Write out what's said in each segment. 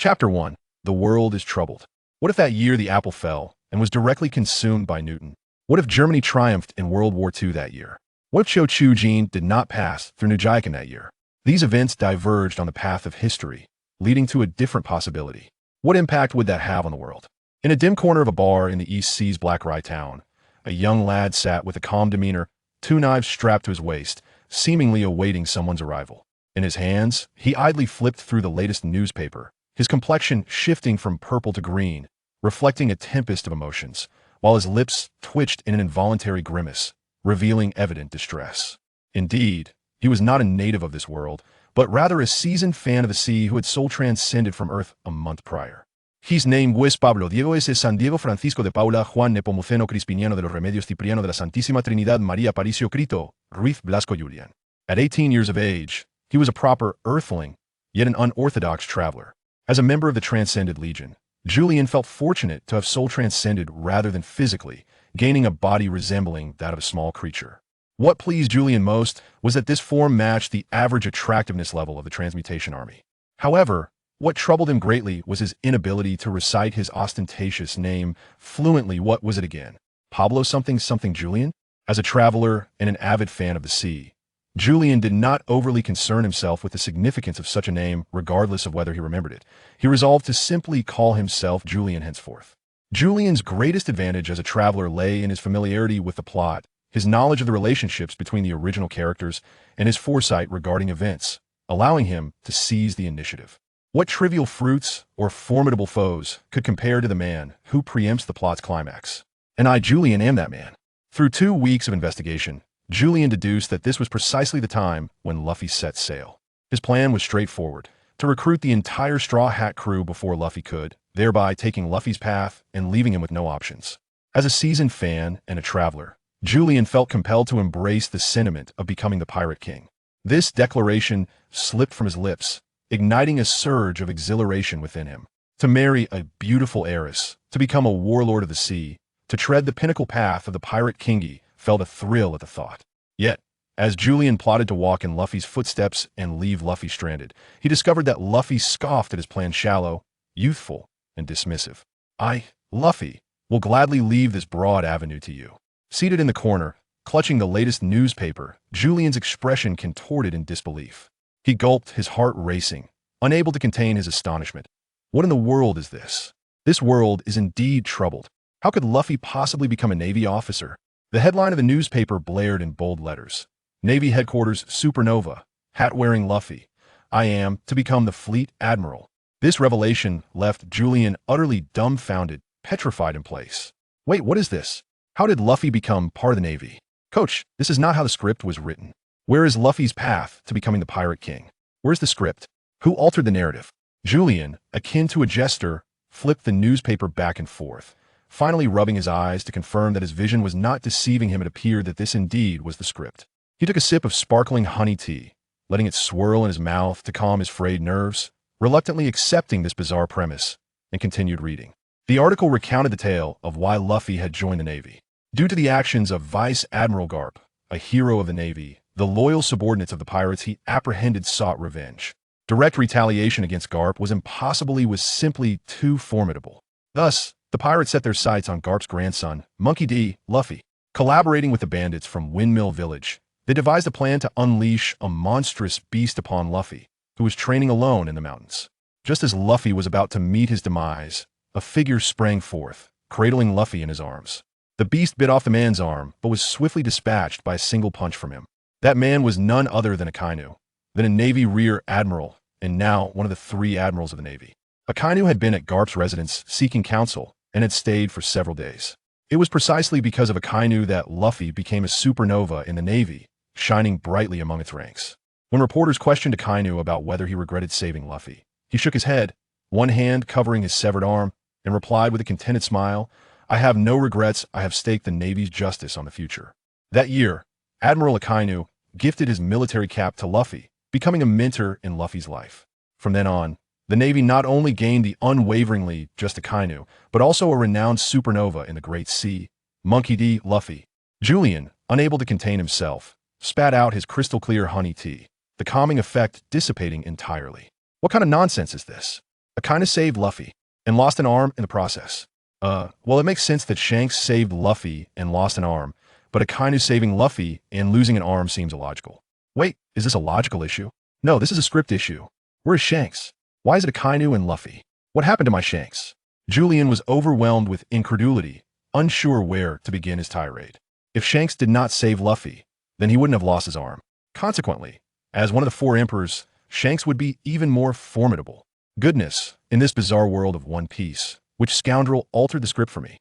Chapter 1. The World is Troubled. What if that year the apple fell and was directly consumed by Newton? What if Germany triumphed in World War II that year? What if Cho Chu-jin did not pass through Nujaikan that year? These events diverged on the path of history, leading to a different possibility. What impact would that have on the world? In a dim corner of a bar in the East Sea's Black Rye town, a young lad sat with a calm demeanor, two knives strapped to his waist, seemingly awaiting someone's arrival. In his hands, he idly flipped through the latest newspaper, his complexion shifting from purple to green, reflecting a tempest of emotions, while his lips twitched in an involuntary grimace, revealing evident distress. Indeed, he was not a native of this world, but rather a seasoned fan of the sea who had soul transcended from Earth a month prior. His name was Pablo Diego S. San Diego Francisco de Paula Juan Nepomuceno Crispiniano de los Remedios Cipriano de la Santísima Trinidad María Aparicio Crito, Ruiz Blasco Julian. At 18 years of age, he was a proper earthling, yet an unorthodox traveler. As a member of the Transcended Legion, Julian felt fortunate to have soul transcended rather than physically, gaining a body resembling that of a small creature. What pleased Julian most was that this form matched the average attractiveness level of the Transmutation Army. However, what troubled him greatly was his inability to recite his ostentatious name fluently. What was it again? Pablo something Julian? As a traveler and an avid fan of the sea, Julian did not overly concern himself with the significance of such a name, regardless of whether he remembered it. He resolved to simply call himself Julian henceforth. Julian's greatest advantage as a traveler lay in his familiarity with the plot, his knowledge of the relationships between the original characters, and his foresight regarding events, allowing him to seize the initiative. What trivial fruits or formidable foes could compare to the man who preempts the plot's climax? And I, Julian, am that man. Through 2 weeks of investigation, Julian deduced that this was precisely the time when Luffy set sail. His plan was straightforward: to recruit the entire Straw Hat crew before Luffy could, thereby taking Luffy's path and leaving him with no options. As a seasoned fan and a traveler, Julian felt compelled to embrace the sentiment of becoming the Pirate King. This declaration slipped from his lips, igniting a surge of exhilaration within him. To marry a beautiful heiress, to become a warlord of the sea, to tread the pinnacle path of the Pirate Kingi, felt a thrill at the thought. Yet, as Julian plotted to walk in Luffy's footsteps and leave Luffy stranded, he discovered that Luffy scoffed at his plan, shallow, youthful, and dismissive. I, Luffy, will gladly leave this broad avenue to you. Seated in the corner, clutching the latest newspaper, Julian's expression contorted in disbelief. He gulped, his heart racing, unable to contain his astonishment. What in the world is this? This world is indeed troubled. How could Luffy possibly become a Navy officer? The headline of the newspaper blared in bold letters. Navy Headquarters Supernova, hat-wearing Luffy. I am to become the Fleet Admiral. This revelation left Julian utterly dumbfounded, petrified in place. Wait, what is this? How did Luffy become part of the Navy? Coach, this is not how the script was written. Where is Luffy's path to becoming the Pirate King? Where's the script? Who altered the narrative? Julian, akin to a jester, flipped the newspaper back and forth, finally rubbing his eyes to confirm that his vision was not deceiving him. It appeared that this indeed was the script. He took a sip of sparkling honey tea, letting it swirl in his mouth to calm his frayed nerves, reluctantly accepting this bizarre premise, and continued reading. The article recounted the tale of why Luffy had joined the Navy. Due to the actions of Vice Admiral Garp, a hero of the Navy, the loyal subordinates of the pirates he apprehended sought revenge. Direct retaliation against Garp was simply too formidable. Thus, the pirates set their sights on Garp's grandson, Monkey D. Luffy. Collaborating with the bandits from Windmill Village, they devised a plan to unleash a monstrous beast upon Luffy, who was training alone in the mountains. Just as Luffy was about to meet his demise, a figure sprang forth, cradling Luffy in his arms. The beast bit off the man's arm, but was swiftly dispatched by a single punch from him. That man was none other than Akainu, then a Navy Rear Admiral, and now one of the 3 admirals of the Navy. Akainu had been at Garp's residence seeking counsel, and had stayed for several days. It was precisely because of Akainu that Luffy became a supernova in the Navy, shining brightly among its ranks. When reporters questioned Akainu about whether he regretted saving Luffy, he shook his head, one hand covering his severed arm, and replied with a contented smile, I have no regrets. I have staked the Navy's justice on the future. That year, Admiral Akainu gifted his military cap to Luffy, becoming a mentor in Luffy's life. From then on, the Navy not only gained the unwaveringly just Akainu, but also a renowned supernova in the Great Sea, Monkey D. Luffy. Julian, unable to contain himself, spat out his crystal-clear honey tea, the calming effect dissipating entirely. What kind of nonsense is this? Akainu saved Luffy and lost an arm in the process. Well, it makes sense that Shanks saved Luffy and lost an arm, but Akainu saving Luffy and losing an arm seems illogical. Wait, is this a logical issue? No, this is a script issue. Where is Shanks? Why is it Akainu and Luffy? What happened to my Shanks? Julian was overwhelmed with incredulity, unsure where to begin his tirade. If Shanks did not save Luffy, then he wouldn't have lost his arm. Consequently, as one of the four emperors, Shanks would be even more formidable. Goodness, in this bizarre world of One Piece, which scoundrel altered the script for me?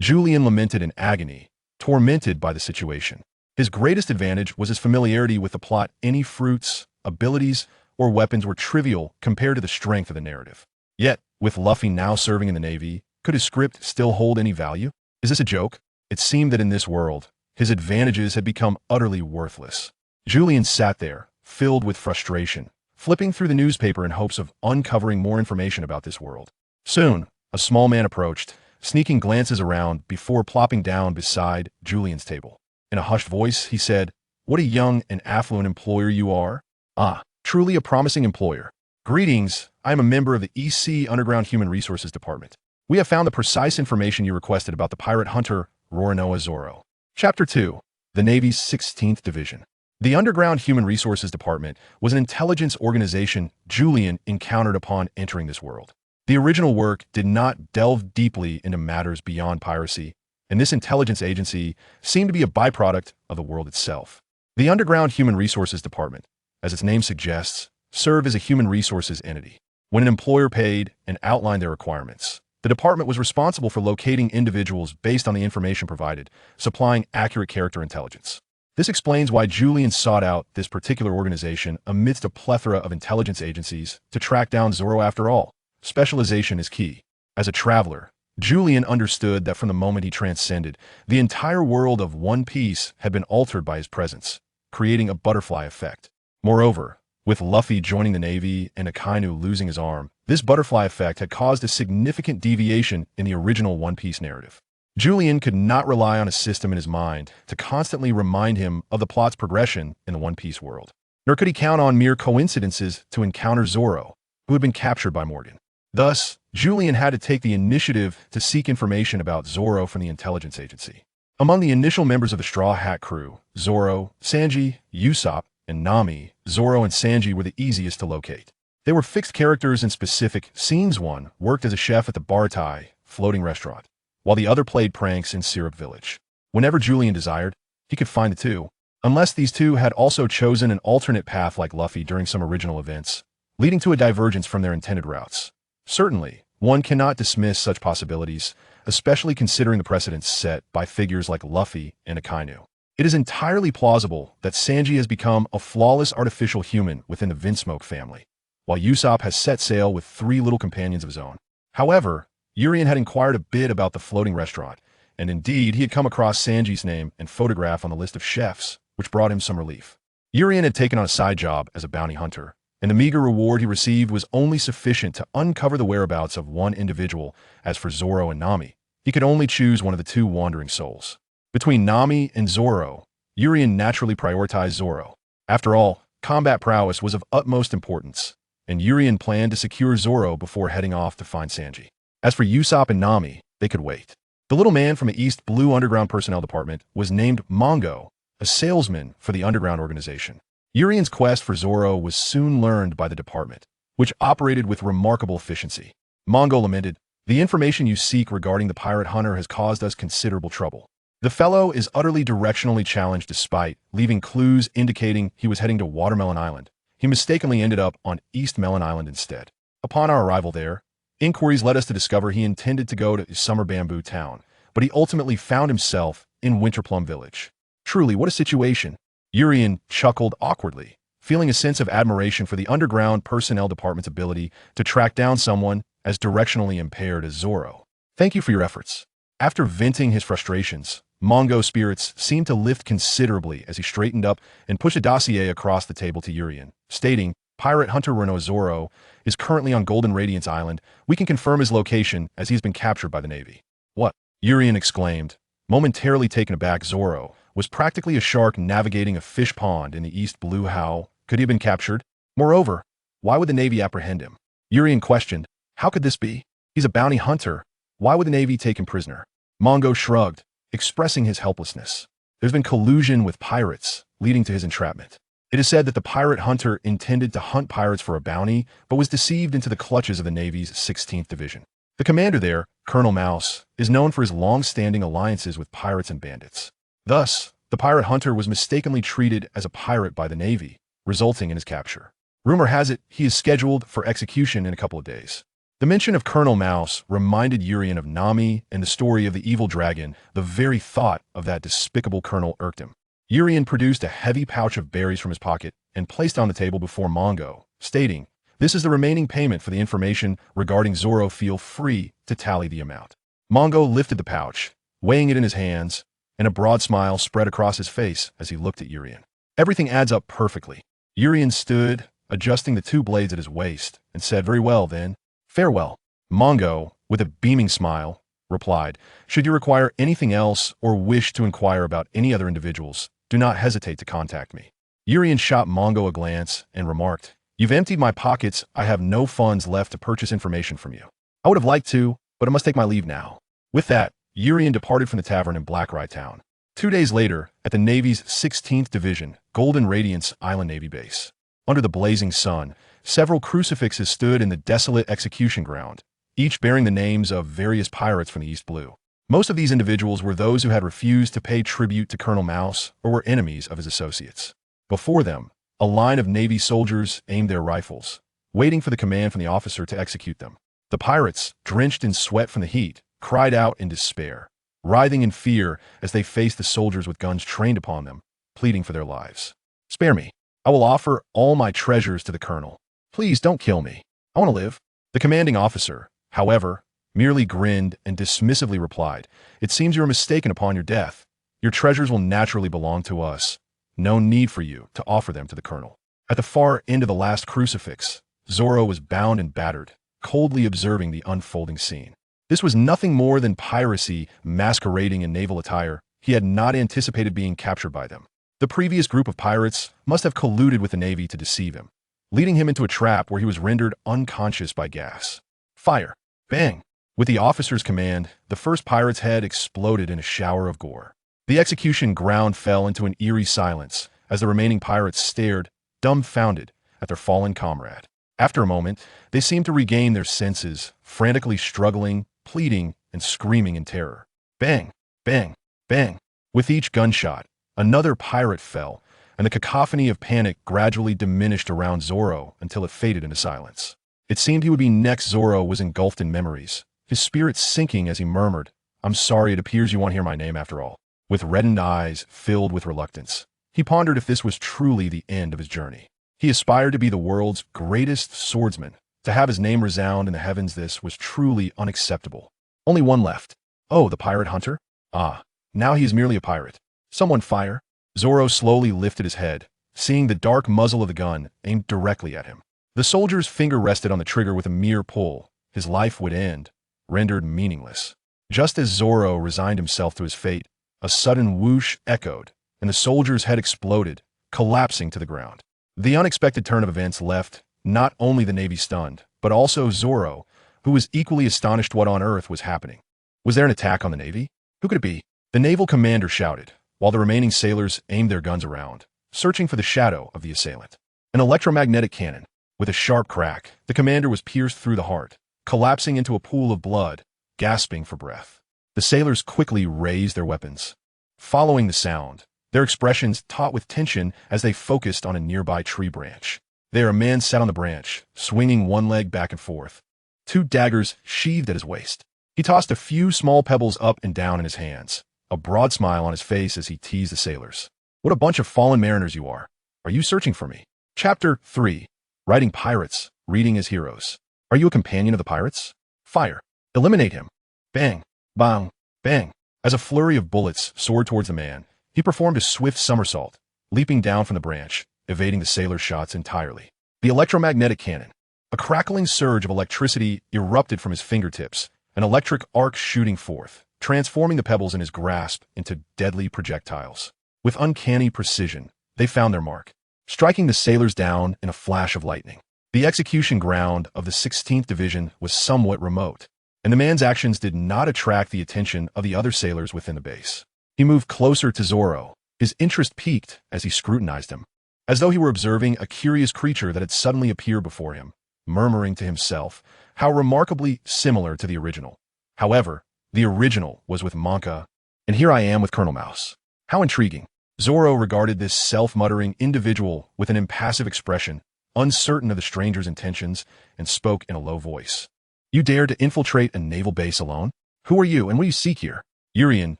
Julian lamented in agony, tormented by the situation. His greatest advantage was his familiarity with the plot. Any fruits, abilities, or weapons were trivial compared to the strength of the narrative. Yet, with Luffy now serving in the Navy, could his script still hold any value? Is this a joke? It seemed that in this world, his advantages had become utterly worthless. Julian sat there, filled with frustration, flipping through the newspaper in hopes of uncovering more information about this world. Soon, a small man approached, sneaking glances around before plopping down beside Julian's table. In a hushed voice, he said, "What a young and affluent employer you are. Ah, truly a promising employer. Greetings, I am a member of the EC Underground Human Resources Department. We have found the precise information you requested about the pirate hunter Roronoa Zoro." Chapter 2. The Navy's 16th Division. The Underground Human Resources Department was an intelligence organization Julian encountered upon entering this world. The original work did not delve deeply into matters beyond piracy, and this intelligence agency seemed to be a byproduct of the world itself. The Underground Human Resources Department, as its name suggests, served as a human resources entity. When an employer paid and outlined their requirements, the department was responsible for locating individuals based on the information provided, supplying accurate character intelligence. This explains why Julian sought out this particular organization amidst a plethora of intelligence agencies to track down Zoro. After all, specialization is key. As a traveler, Julian understood that from the moment he transcended, the entire world of One Piece had been altered by his presence, creating a butterfly effect. Moreover, with Luffy joining the Navy and Akainu losing his arm, this butterfly effect had caused a significant deviation in the original One Piece narrative. Julian could not rely on a system in his mind to constantly remind him of the plot's progression in the One Piece world. Nor could he count on mere coincidences to encounter Zoro, who had been captured by Morgan. Thus, Julian had to take the initiative to seek information about Zoro from the intelligence agency. Among the initial members of the Straw Hat crew, Zoro, Sanji, Usopp, and Nami, Zoro and Sanji were the easiest to locate. They were fixed characters in specific scenes. One worked as a chef at the Bartai floating restaurant, while the other played pranks in Syrup Village. Whenever Julian desired, he could find the two, unless these two had also chosen an alternate path like Luffy during some original events, leading to a divergence from their intended routes. Certainly, one cannot dismiss such possibilities, especially considering the precedents set by figures like Luffy and Akainu. It is entirely plausible that Sanji has become a flawless artificial human within the Vinsmoke family, while Usopp has set sail with 3 little companions of his own. However, Urien had inquired a bit about the floating restaurant, and indeed he had come across Sanji's name and photograph on the list of chefs, which brought him some relief. Urien had taken on a side job as a bounty hunter, and the meager reward he received was only sufficient to uncover the whereabouts of one individual. As for Zoro and Nami, he could only choose one of the 2 wandering souls. Between Nami and Zoro, Urien naturally prioritized Zoro. After all, combat prowess was of utmost importance, and Urien planned to secure Zoro before heading off to find Sanji. As for Usopp and Nami, they could wait. The little man from the East Blue Underground Personnel Department was named Mongo, a salesman for the underground organization. Urien's quest for Zoro was soon learned by the department, which operated with remarkable efficiency. Mongo lamented, "The information you seek regarding the pirate hunter has caused us considerable trouble. The fellow is utterly directionally challenged despite leaving clues indicating he was heading to Watermelon Island. He mistakenly ended up on East Melon Island instead. Upon our arrival there, inquiries led us to discover he intended to go to Summer Bamboo Town, but he ultimately found himself in Winterplum Village. Truly, what a situation." Urien chuckled awkwardly, feeling a sense of admiration for the Underground Personnel Department's ability to track down someone as directionally impaired as Zoro. "Thank you for your efforts." After venting his frustrations, Mongo's spirits seemed to lift considerably as he straightened up and pushed a dossier across the table to Urien, stating, "Pirate hunter Renoa Zoro is currently on Golden Radiance Island. We can confirm his location as he has been captured by the Navy." "What?" Urien exclaimed. Momentarily taken aback, Zoro was practically a shark navigating a fish pond in the East Blue. How could he have been captured? Moreover, why would the Navy apprehend him? Urien questioned, How could this be? He's a bounty hunter. Why would the Navy take him prisoner? Mongo shrugged, expressing his helplessness. There's been collusion with pirates, leading to his entrapment. It is said that the pirate hunter intended to hunt pirates for a bounty, but was deceived into the clutches of the Navy's 16th Division. The commander there, Colonel Mouse, is known for his long-standing alliances with pirates and bandits. Thus, the pirate hunter was mistakenly treated as a pirate by the Navy, resulting in his capture. Rumor has it he is scheduled for execution in a couple of days. The mention of Colonel Mouse reminded Urien of Nami and the story of the evil dragon. The very thought of that despicable colonel irked him. Urien produced a heavy pouch of berries from his pocket and placed on the table before Mongo, stating, "This is the remaining payment for the information regarding Zoro. Feel free to tally the amount." Mongo lifted the pouch, weighing it in his hands, and a broad smile spread across his face as he looked at Urien. Everything adds up perfectly. Urien stood, adjusting the two blades at his waist, and said, "Very well, then. Farewell." Mongo, with a beaming smile, replied, "Should you require anything else or wish to inquire about any other individuals, do not hesitate to contact me." Urien shot Mongo a glance and remarked, "You've emptied my pockets. I have no funds left to purchase information from you. I would have liked to, but I must take my leave now." With that, Urien departed from the tavern in Blackrai Town. 2 days later, at the Navy's 16th Division, Golden Radiance Island Navy Base. Under the blazing sun, several crucifixes stood in the desolate execution ground, each bearing the names of various pirates from the East Blue. Most of these individuals were those who had refused to pay tribute to Colonel Mouse or were enemies of his associates. Before them, a line of Navy soldiers aimed their rifles, waiting for the command from the officer to execute them. The pirates, drenched in sweat from the heat, cried out in despair, writhing in fear as they faced the soldiers with guns trained upon them, pleading for their lives. "Spare me. I will offer all my treasures to the colonel. Please don't kill me. I want to live." The commanding officer, however, merely grinned and dismissively replied, "It seems you are mistaken upon your death. Your treasures will naturally belong to us. No need for you to offer them to the colonel." At the far end of the last crucifix, Zoro was bound and battered, coldly observing the unfolding scene. This was nothing more than piracy masquerading in naval attire. He had not anticipated being captured by them. The previous group of pirates must have colluded with the Navy to deceive him, leading him into a trap where he was rendered unconscious by gas. Fire! Bang! With the officer's command, the first pirate's head exploded in a shower of gore. The execution ground fell into an eerie silence as the remaining pirates stared, dumbfounded, at their fallen comrade. After a moment, they seemed to regain their senses, frantically struggling, pleading, and screaming in terror. Bang! Bang! Bang! With each gunshot, another pirate fell, and the cacophony of panic gradually diminished around Zoro until it faded into silence. It seemed he would be next. Zoro was engulfed in memories, his spirit sinking as he murmured, "I'm sorry, it appears you won't hear my name after all." With reddened eyes filled with reluctance, he pondered if this was truly the end of his journey. He aspired to be the world's greatest swordsman. To have his name resound in the heavens, this was truly unacceptable. Only one left. Oh, the pirate hunter? Ah, now he is merely a pirate. Someone fire. Zoro slowly lifted his head, seeing the dark muzzle of the gun aimed directly at him. The soldier's finger rested on the trigger with a mere pull. His life would end, rendered meaningless. Just as Zoro resigned himself to his fate, a sudden whoosh echoed, and the soldier's head exploded, collapsing to the ground. The unexpected turn of events left not only the Navy stunned, but also Zoro, who was equally astonished what on earth was happening. Was there an attack on the Navy? Who could it be? The naval commander shouted, while the remaining sailors aimed their guns around, searching for the shadow of the assailant. An electromagnetic cannon. With a sharp crack, the commander was pierced through the heart, collapsing into a pool of blood, gasping for breath. The sailors quickly raised their weapons. Following the sound, their expressions taut with tension as they focused on a nearby tree branch. There a man sat on the branch, swinging one leg back and forth, two daggers sheathed at his waist. He tossed a few small pebbles up and down in his hands, a broad smile on his face as he teased the sailors. "What a bunch of fallen mariners you are. Are you searching for me?" Chapter 3. Writing Pirates, Reading as Heroes. Are you a companion of the pirates? Fire. Eliminate him. Bang. Bang. Bang. As a flurry of bullets soared towards the man, he performed a swift somersault, leaping down from the branch, evading the sailor's shots entirely. The electromagnetic cannon. A crackling surge of electricity erupted from his fingertips, an electric arc shooting forth, transforming the pebbles in his grasp into deadly projectiles. With uncanny precision, they found their mark, striking the sailors down in a flash of lightning. The execution ground of the 16th Division was somewhat remote, and the man's actions did not attract the attention of the other sailors within the base. He moved closer to Zoro, his interest piqued as he scrutinized him, as though he were observing a curious creature that had suddenly appeared before him, murmuring to himself how remarkably similar to the original. However, the original was with Monka, and here I am with Colonel Mouse. How intriguing. Zoro regarded this self-muttering individual with an impassive expression, uncertain of the stranger's intentions, and spoke in a low voice. You dare to infiltrate a naval base alone? Who are you, and what do you seek here? Urien,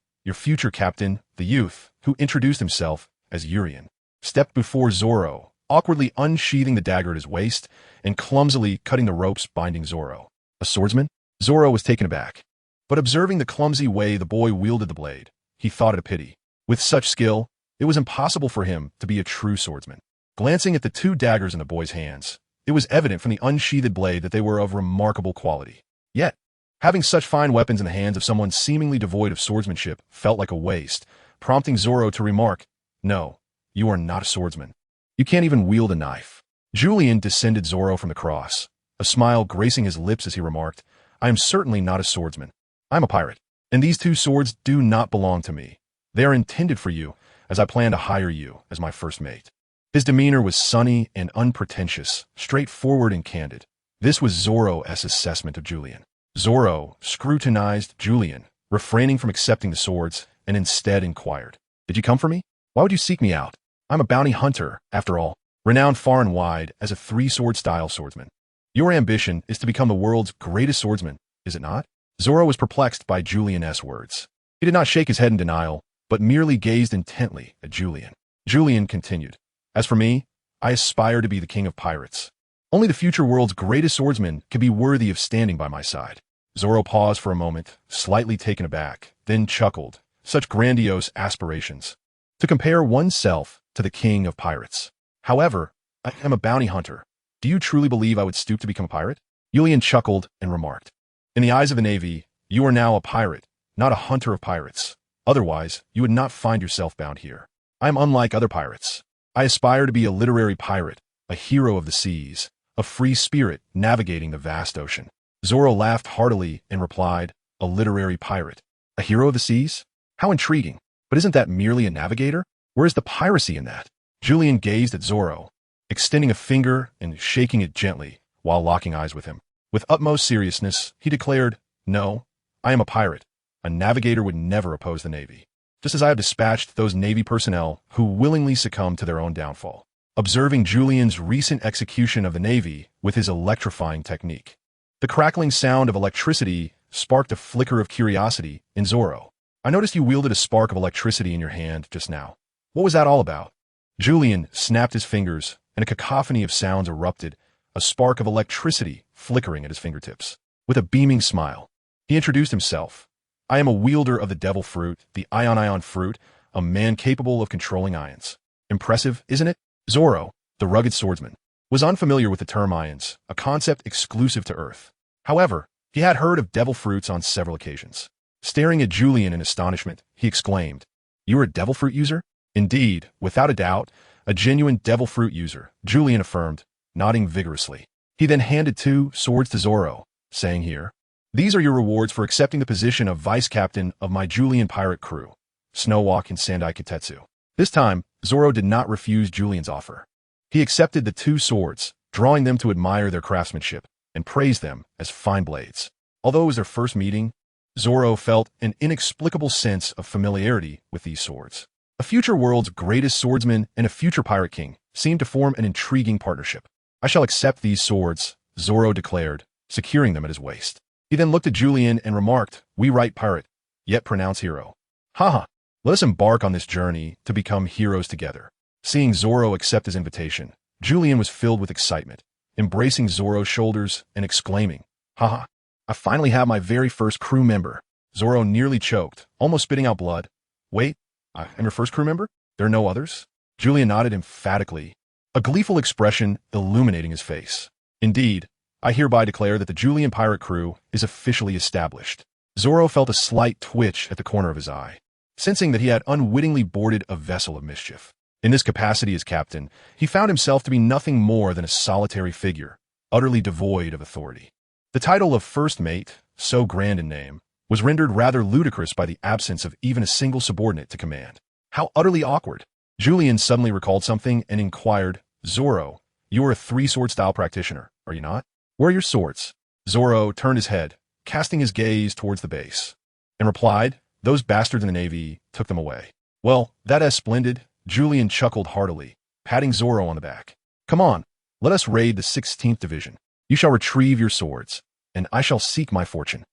your future captain, the youth, who introduced himself as Urien, stepped before Zoro, awkwardly unsheathing the dagger at his waist and clumsily cutting the ropes binding Zoro. A swordsman? Zoro was taken aback. But observing the clumsy way the boy wielded the blade, he thought it a pity. With such skill, it was impossible for him to be a true swordsman. Glancing at the two daggers in the boy's hands, it was evident from the unsheathed blade that they were of remarkable quality. Yet, having such fine weapons in the hands of someone seemingly devoid of swordsmanship felt like a waste, prompting Zoro to remark, "No, you are not a swordsman. You can't even wield a knife." Julian descended Zoro from the cross, a smile gracing his lips as he remarked, "I am certainly not a swordsman. I'm a pirate, and these two swords do not belong to me. They are intended for you, as I plan to hire you as my first mate." His demeanor was sunny and unpretentious, straightforward and candid. This was Zoro's assessment of Julian. Zoro scrutinized Julian, refraining from accepting the swords, and instead inquired, "Did you come for me? Why would you seek me out? I'm a bounty hunter, after all, renowned far and wide as a three-sword style swordsman. Your ambition is to become the world's greatest swordsman, is it not?" Zoro was perplexed by Julian's words. He did not shake his head in denial, but merely gazed intently at Julian. Julian continued, "As for me, I aspire to be the king of pirates. Only the future world's greatest swordsman can be worthy of standing by my side." Zoro paused for a moment, slightly taken aback, then chuckled. Such grandiose aspirations. To compare oneself to the king of pirates. "However, I am a bounty hunter. Do you truly believe I would stoop to become a pirate?" Julian chuckled and remarked, "In the eyes of the Navy, you are now a pirate, not a hunter of pirates. Otherwise, you would not find yourself bound here. I am unlike other pirates. I aspire to be a literary pirate, a hero of the seas, a free spirit navigating the vast ocean." Zoro laughed heartily and replied, "A literary pirate? A hero of the seas? How intriguing. But isn't that merely a navigator? Where is the piracy in that?" Julian gazed at Zoro, extending a finger and shaking it gently while locking eyes with him. With utmost seriousness, he declared, "No, I am a pirate. A navigator would never oppose the Navy, just as I have dispatched those Navy personnel who willingly succumb to their own downfall." Observing Julian's recent execution of the Navy with his electrifying technique, the crackling sound of electricity sparked a flicker of curiosity in Zoro. "I noticed you wielded a spark of electricity in your hand just now. What was that all about?" Julian snapped his fingers, and a cacophony of sounds erupted, a spark of electricity flickering at his fingertips. With a beaming smile, he introduced himself. "I am a wielder of the devil fruit, the ion fruit, a man capable of controlling ions." Impressive, isn't it? Zoro, the rugged swordsman, was unfamiliar with the term ions, a concept exclusive to Earth. However, he had heard of devil fruits on several occasions. Staring at Julian in astonishment, he exclaimed, "You are a devil fruit user?" "Indeed, without a doubt, a genuine devil fruit user," Julian affirmed, nodding vigorously. He then handed 2 swords to Zoro, saying, "Here, these are your rewards for accepting the position of vice captain of my Julian pirate crew, Snowwalk and Sandai Kitetsu." This time, Zoro did not refuse Julian's offer. He accepted the 2 swords, drawing them to admire their craftsmanship, and praised them as fine blades. Although it was their first meeting, Zoro felt an inexplicable sense of familiarity with these swords. A future world's greatest swordsman and a future pirate king seemed to form an intriguing partnership. "I shall accept these swords," Zoro declared, securing them at his waist. He then looked at Julian and remarked, "We write pirate, yet pronounce hero. Haha, let us embark on this journey to become heroes together." Seeing Zoro accept his invitation, Julian was filled with excitement, embracing Zoro's shoulders and exclaiming, "Haha, I finally have my very first crew member." Zoro nearly choked, almost spitting out blood. "Wait, I'm your first crew member? There are no others?" Julian nodded emphatically, a gleeful expression illuminating his face. "Indeed, I hereby declare that the Julian pirate crew is officially established." Zoro felt a slight twitch at the corner of his eye, sensing that he had unwittingly boarded a vessel of mischief. In this capacity as captain, he found himself to be nothing more than a solitary figure, utterly devoid of authority. The title of first mate, so grand in name, was rendered rather ludicrous by the absence of even a single subordinate to command. How utterly awkward! Julian suddenly recalled something and inquired, Zoro, you are a three-sword style practitioner, are you not? Where are your swords? Zoro turned his head, casting his gaze towards the base, and replied, those bastards in the Navy took them away. Well, that is splendid, Julian chuckled heartily, patting Zoro on the back. Come on, let us raid the 16th Division. You shall retrieve your swords, and I shall seek my fortune.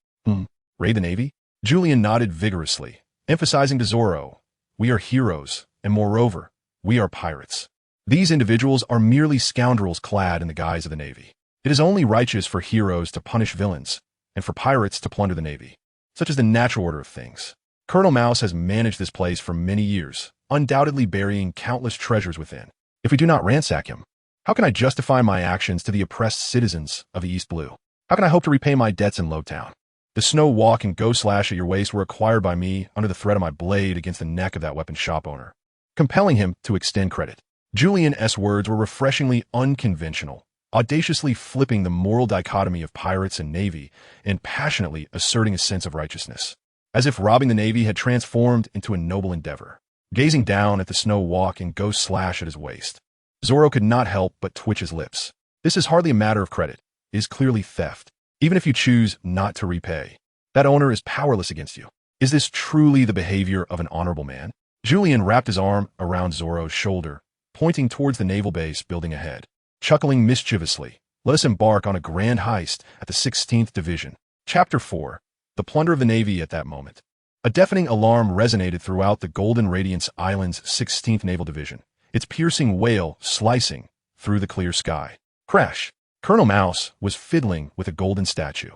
Raid the Navy? Julian nodded vigorously, emphasizing to Zoro, we are heroes, and moreover, we are pirates. These individuals are merely scoundrels clad in the guise of the Navy. It is only righteous for heroes to punish villains, and for pirates to plunder the Navy. Such is the natural order of things. Colonel Mouse has managed this place for many years, undoubtedly burying countless treasures within. If we do not ransack him, how can I justify my actions to the oppressed citizens of the East Blue? How can I hope to repay my debts in Lowtown? The snow walk and go slash at your waist were acquired by me under the threat of my blade against the neck of that weapon shop owner, compelling him to extend credit. Julian's words were refreshingly unconventional, audaciously flipping the moral dichotomy of pirates and Navy and passionately asserting a sense of righteousness, as if robbing the Navy had transformed into a noble endeavor. Gazing down at the snow walk and go slash at his waist, Zoro could not help but twitch his lips. This is hardly a matter of credit. It is clearly theft. Even if you choose not to repay, that owner is powerless against you. Is this truly the behavior of an honorable man? Julian wrapped his arm around Zoro's shoulder, pointing towards the naval base building ahead. Chuckling mischievously, let us embark on a grand heist at the 16th Division. Chapter 4. The Plunder of the Navy at that moment. A deafening alarm resonated throughout the Golden Radiance Island's 16th Naval Division, its piercing wail slicing through the clear sky. Crash! Colonel Mouse was fiddling with a golden statue.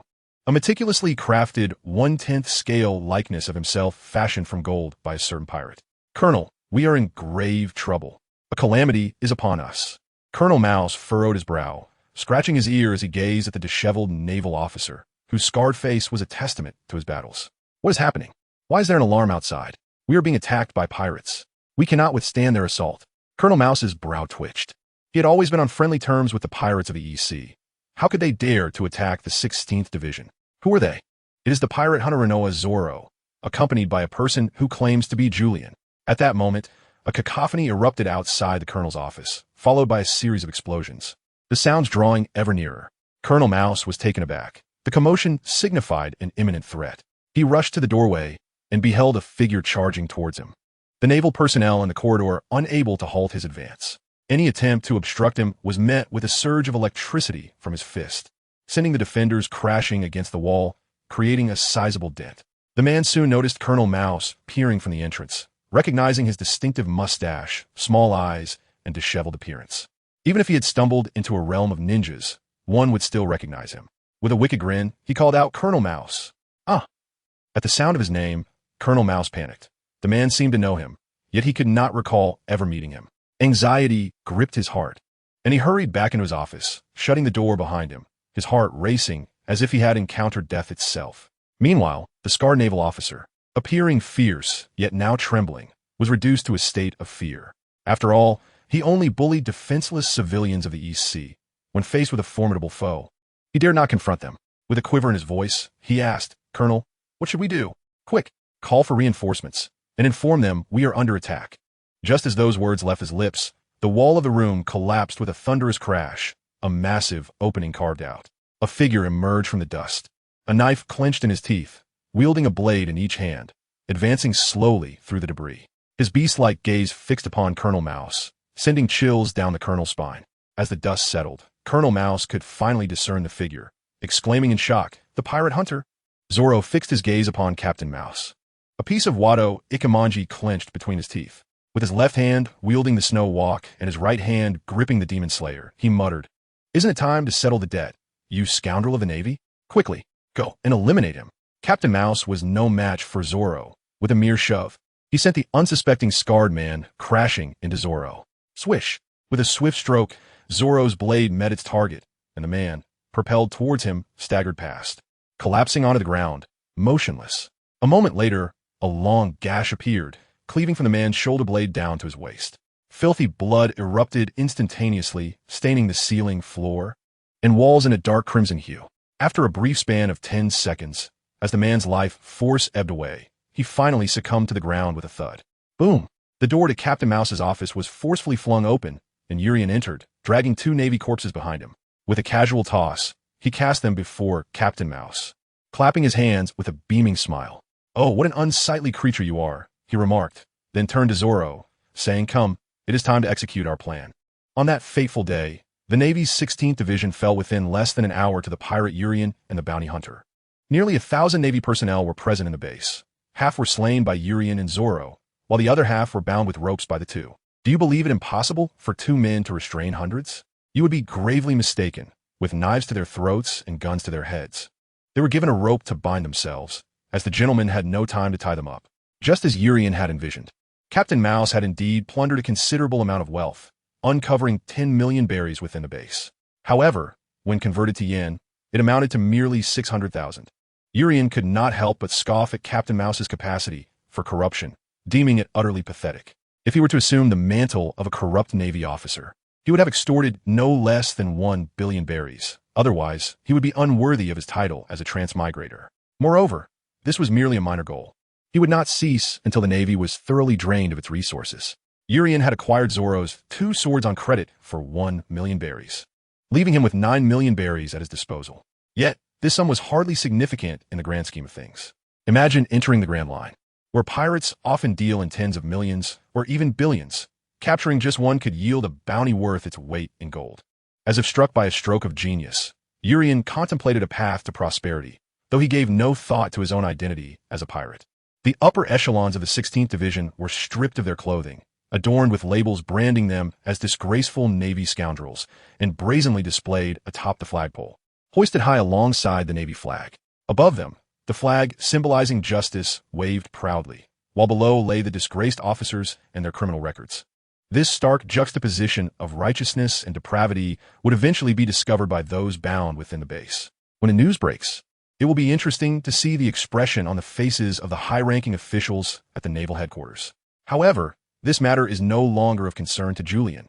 A meticulously crafted 1/10 scale likeness of himself fashioned from gold by a certain pirate. Colonel, we are in grave trouble. A calamity is upon us. Colonel Mouse furrowed his brow, scratching his ear as he gazed at the disheveled naval officer, whose scarred face was a testament to his battles. What is happening? Why is there an alarm outside? We are being attacked by pirates. We cannot withstand their assault. Colonel Mouse's brow twitched. He had always been on friendly terms with the pirates of the East Sea. How could they dare to attack the 16th Division? Who are they? It is the pirate hunter Renoa Zoro, accompanied by a person who claims to be Julian. At that moment, a cacophony erupted outside the colonel's office, followed by a series of explosions, the sounds drawing ever nearer. Colonel Mouse was taken aback. The commotion signified an imminent threat. He rushed to the doorway and beheld a figure charging towards him. The naval personnel in the corridor unable to halt his advance. Any attempt to obstruct him was met with a surge of electricity from his fist, sending the defenders crashing against the wall, creating a sizable dent. The man soon noticed Colonel Mouse peering from the entrance, recognizing his distinctive mustache, small eyes, and disheveled appearance. Even if he had stumbled into a realm of ninjas, one would still recognize him. With a wicked grin, he called out, Colonel Mouse. Ah! At the sound of his name, Colonel Mouse panicked. The man seemed to know him, yet he could not recall ever meeting him. Anxiety gripped his heart, and he hurried back into his office, shutting the door behind him, his heart racing as if he had encountered death itself. Meanwhile, the scarred naval officer, appearing fierce, yet now trembling, was reduced to a state of fear. After all, he only bullied defenseless civilians of the East Sea. When faced with a formidable foe, he dared not confront them. With a quiver in his voice, he asked, Colonel, what should we do? Quick, call for reinforcements, and inform them we are under attack. Just as those words left his lips, the wall of the room collapsed with a thunderous crash, a massive opening carved out. A figure emerged from the dust, a knife clenched in his teeth, wielding a blade in each hand, advancing slowly through the debris. His beast-like gaze fixed upon Colonel Mouse, sending chills down the colonel's spine. As the dust settled, Colonel Mouse could finally discern the figure, exclaiming in shock, the pirate hunter! Zoro fixed his gaze upon Captain Mouse. A piece of Wado Ikemanji clenched between his teeth. With his left hand wielding the snow walk and his right hand gripping the demon slayer, he muttered, Isn't it time to settle the debt, you scoundrel of the Navy? Quickly, go and eliminate him. Captain Mouse was no match for Zoro. With a mere shove, he sent the unsuspecting scarred man crashing into Zoro. Swish! With a swift stroke, Zoro's blade met its target, and the man, propelled towards him, staggered past, collapsing onto the ground, motionless. A moment later, a long gash appeared, cleaving from the man's shoulder blade down to his waist. Filthy blood erupted instantaneously, staining the ceiling, floor, and walls in a dark crimson hue. After a brief span of 10 seconds, as the man's life force ebbed away, he finally succumbed to the ground with a thud. Boom! The door to Captain Mouse's office was forcefully flung open, and Urien entered, dragging 2 Navy corpses behind him. With a casual toss, he cast them before Captain Mouse, clapping his hands with a beaming smile. "Oh, what an unsightly creature you are," he remarked, then turned to Zoro, saying, "Come, it is time to execute our plan." On that fateful day, the Navy's 16th Division fell within less than an hour to the pirate Urien and the bounty hunter. Nearly 1,000 Navy personnel were present in the base. Half were slain by Urien and Zoro, while the other half were bound with ropes by the two. Do you believe it impossible for 2 men to restrain hundreds? You would be gravely mistaken, with knives to their throats and guns to their heads. They were given a rope to bind themselves, as the gentlemen had no time to tie them up. Just as Urien had envisioned, Captain Mouse had indeed plundered a considerable amount of wealth, uncovering 10 million berries within the base. However, when converted to yen, it amounted to merely 600,000. Urien could not help but scoff at Captain Mouse's capacity for corruption, deeming it utterly pathetic. If he were to assume the mantle of a corrupt Navy officer, he would have extorted no less than 1 billion berries. Otherwise, he would be unworthy of his title as a transmigrator. Moreover, this was merely a minor goal. He would not cease until the Navy was thoroughly drained of its resources. Urien had acquired Zoro's 2 swords on credit for 1 million berries, leaving him with 9 million berries at his disposal. Yet, this sum was hardly significant in the grand scheme of things. Imagine entering the Grand Line, where pirates often deal in tens of millions or even billions. Capturing just one could yield a bounty worth its weight in gold. As if struck by a stroke of genius, Urien contemplated a path to prosperity, though he gave no thought to his own identity as a pirate. The upper echelons of the 16th Division were stripped of their clothing, adorned with labels branding them as disgraceful Navy scoundrels, and brazenly displayed atop the flagpole, hoisted high alongside the Navy flag. Above them, the flag, symbolizing justice, waved proudly, while below lay the disgraced officers and their criminal records. This stark juxtaposition of righteousness and depravity would eventually be discovered by those bound within the base. When the news breaks, it will be interesting to see the expression on the faces of the high-ranking officials at the naval headquarters. However, this matter is no longer of concern to Julian.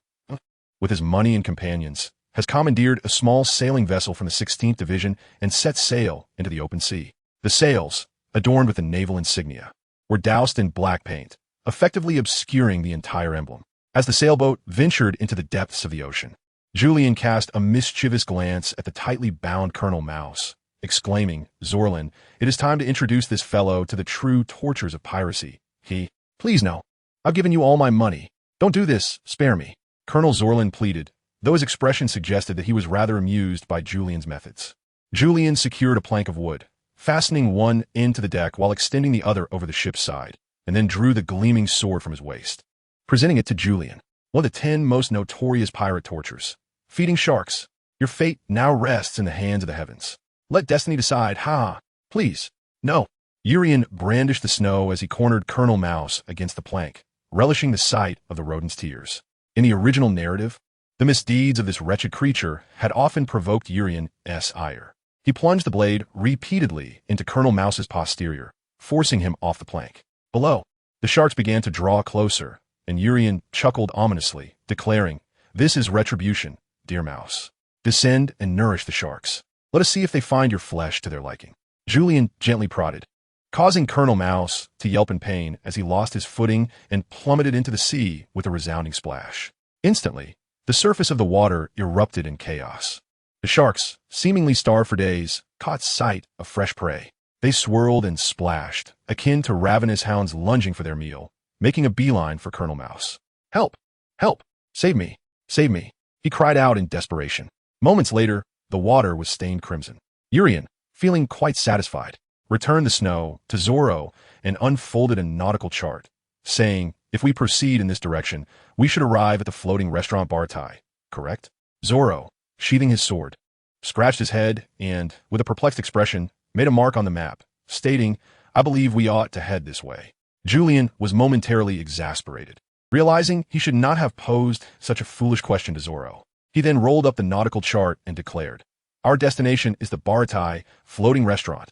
With his money and companions, has commandeered a small sailing vessel from the 16th Division and set sail into the open sea. The sails, adorned with the naval insignia, were doused in black paint, effectively obscuring the entire emblem. As the sailboat ventured into the depths of the ocean, Julian cast a mischievous glance at the tightly bound Colonel Mouse, exclaiming, "Zorlin, it is time to introduce this fellow to the true tortures of piracy." "Please no. I've given you all my money. Don't do this, spare me," Colonel Zorlin pleaded, though his expression suggested that he was rather amused by Julian's methods. Julian secured a plank of wood, fastening one end to the deck while extending the other over the ship's side, and then drew the gleaming sword from his waist, presenting it to Julian. "One of the 10 most notorious pirate tortures. Feeding sharks. Your fate now rests in the hands of the heavens. Let destiny decide. Ha! Please, no." Urien brandished the snow as he cornered Colonel Mouse against the plank, relishing the sight of the rodent's tears. In the original narrative, the misdeeds of this wretched creature had often provoked Urien's ire. He plunged the blade repeatedly into Colonel Mouse's posterior, forcing him off the plank. Below, the sharks began to draw closer, and Urien chuckled ominously, declaring, "This is retribution, dear Mouse. Descend and nourish the sharks. Let us see if they find your flesh to their liking." Julian gently prodded, causing Colonel Mouse to yelp in pain as he lost his footing and plummeted into the sea with a resounding splash. Instantly, the surface of the water erupted in chaos. The sharks, seemingly starved for days, caught sight of fresh prey. They swirled and splashed, akin to ravenous hounds lunging for their meal, making a beeline for Colonel Mouse. "Help! Help! Save me! Save me!" he cried out in desperation. Moments later, the water was stained crimson. Urien, feeling quite satisfied, returned the snow to Zoro and unfolded a nautical chart, saying, "If we proceed in this direction, we should arrive at the floating restaurant Bartai, correct?" Zoro, sheathing his sword, scratched his head and, with a perplexed expression, made a mark on the map, stating, "I believe we ought to head this way." Julian was momentarily exasperated, realizing he should not have posed such a foolish question to Zoro. He then rolled up the nautical chart and declared, "Our destination is the Bartai floating restaurant.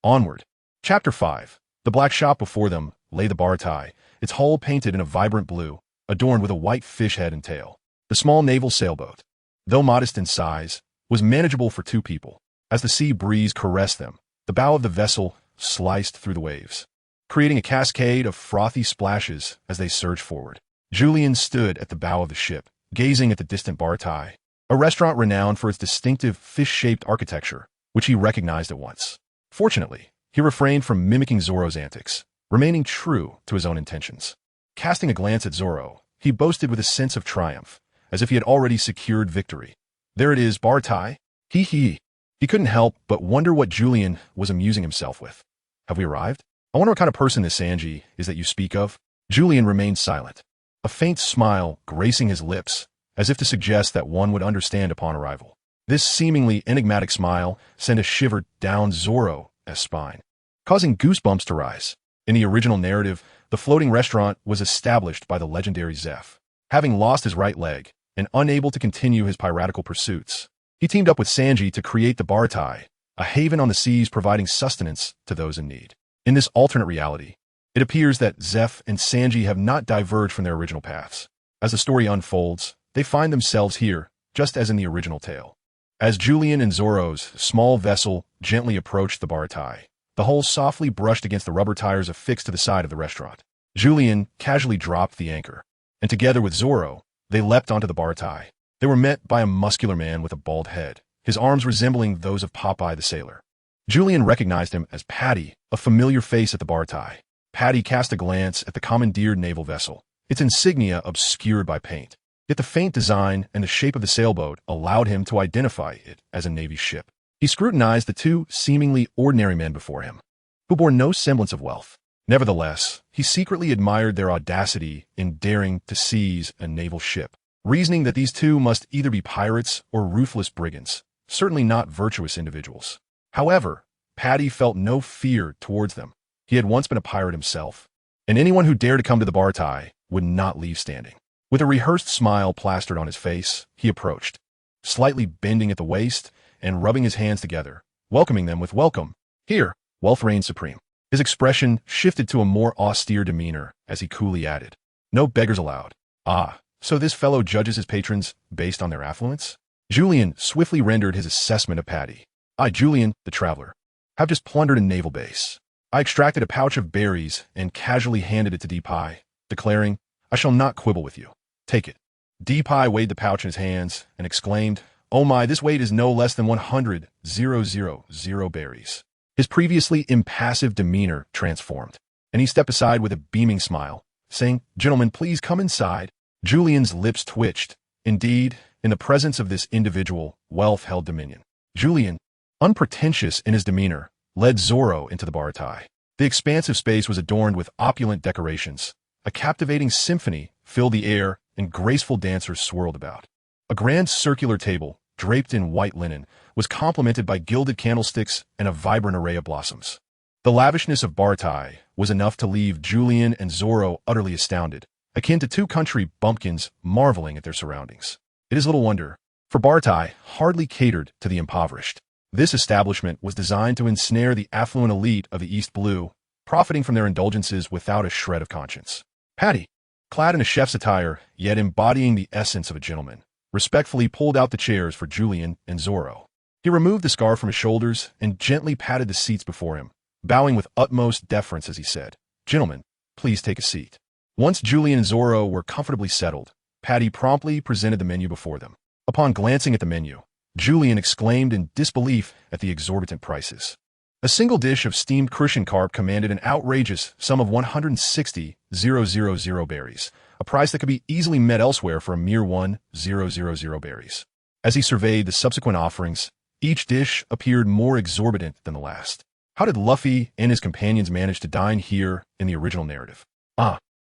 Onward." Chapter 5. The black shop before them lay the Bartai, its hull painted in a vibrant blue, adorned with a white fish head and tail. The small naval sailboat, though modest in size, was manageable for 2 people. As the sea breeze caressed them, the bow of the vessel sliced through the waves, creating a cascade of frothy splashes as they surged forward. Julian stood at the bow of the ship, gazing at the distant Bartai, a restaurant renowned for its distinctive fish-shaped architecture, which he recognized at once. Fortunately, he refrained from mimicking Zoro's antics, remaining true to his own intentions. Casting a glance at Zoro, he boasted with a sense of triumph, as if he had already secured victory. There it is, Bartai. Hee. He couldn't help but wonder what Julian was amusing himself with. Have we arrived? I wonder what kind of person this Sanji is that you speak of. Julian remained silent, a faint smile gracing his lips, as if to suggest that one would understand upon arrival. This seemingly enigmatic smile sent a shiver down Zoro's spine, causing goosebumps to rise. In the original narrative, the floating restaurant was established by the legendary Zeph. Having lost his right leg and unable to continue his piratical pursuits, he teamed up with Sanji to create the Bartai, a haven on the seas providing sustenance to those in need. In this alternate reality, it appears that Zeph and Sanji have not diverged from their original paths. As the story unfolds, they find themselves here, just as in the original tale. As Julian and Zoro's small vessel gently approached the Bartai, the hull softly brushed against the rubber tires affixed to the side of the restaurant. Julian casually dropped the anchor, and together with Zoro, they leapt onto the Bartai. They were met by a muscular man with a bald head, his arms resembling those of Popeye the sailor. Julian recognized him as Paddy, a familiar face at the Bartai. Paddy cast a glance at the commandeered naval vessel, its insignia obscured by paint. Yet the faint design and the shape of the sailboat allowed him to identify it as a Navy ship. He scrutinized the 2 seemingly ordinary men before him, who bore no semblance of wealth. Nevertheless, he secretly admired their audacity in daring to seize a naval ship, reasoning that these 2 must either be pirates or ruthless brigands, certainly not virtuous individuals. However, Paddy felt no fear towards them. He had once been a pirate himself, and anyone who dared to come to the Bartai would not leave standing. With a rehearsed smile plastered on his face, he approached, slightly bending at the waist and rubbing his hands together, welcoming them with welcome. Here, wealth reigns supreme. His expression shifted to a more austere demeanor as he coolly added, no beggars allowed. Ah, so this fellow judges his patrons based on their affluence? Julian swiftly rendered his assessment of Paddy. I, Julian, the traveler, have just plundered a naval base. I extracted a pouch of berries and casually handed it to Deepai, declaring, I shall not quibble with you. Take it. Deepai weighed the pouch in his hands and exclaimed, Oh my, this weight is no less than 100,000 berries. His previously impassive demeanor transformed, and he stepped aside with a beaming smile, saying, Gentlemen, please come inside. Julian's lips twitched. Indeed, in the presence of this individual, wealth held dominion. Julian, unpretentious in his demeanor, led Zoro into the Bartai. The expansive space was adorned with opulent decorations. A captivating symphony filled the air, and graceful dancers swirled about. A grand circular table, draped in white linen, was complemented by gilded candlesticks and a vibrant array of blossoms. The lavishness of Bartai was enough to leave Julian and Zoro utterly astounded, akin to 2 country bumpkins marveling at their surroundings. It is little wonder, for Bartai hardly catered to the impoverished. This establishment was designed to ensnare the affluent elite of the East Blue, profiting from their indulgences without a shred of conscience. Paddy, clad in a chef's attire, yet embodying the essence of a gentleman, respectfully pulled out the chairs for Julian and Zoro. He removed the scarf from his shoulders and gently patted the seats before him, bowing with utmost deference as he said, Gentlemen, please take a seat. Once Julian and Zoro were comfortably settled, Paddy promptly presented the menu before them. Upon glancing at the menu, Julian exclaimed in disbelief at the exorbitant prices. A single dish of steamed crucian carp commanded an outrageous sum of 160,000 berries, a price that could be easily met elsewhere for a mere 1,000 berries. As he surveyed the subsequent offerings, each dish appeared more exorbitant than the last. How did Luffy and his companions manage to dine here in the original narrative?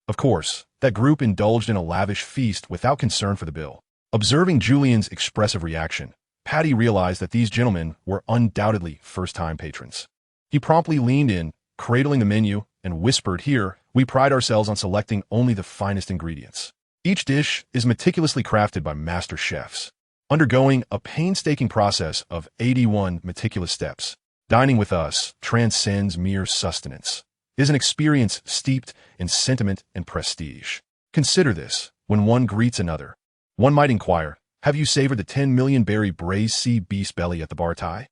Of course, that group indulged in a lavish feast without concern for the bill. Observing Julian's expressive reaction, Paddy realized that these gentlemen were undoubtedly first-time patrons. He promptly leaned in, cradling the menu, and whispered, Here, we pride ourselves on selecting only the finest ingredients. Each dish is meticulously crafted by master chefs, undergoing a painstaking process of 81 meticulous steps. Dining with us transcends mere sustenance. It is an experience steeped in sentiment and prestige. Consider this, when one greets another, one might inquire, Have you savored the 10 million berry braised sea beast belly at the bar tie?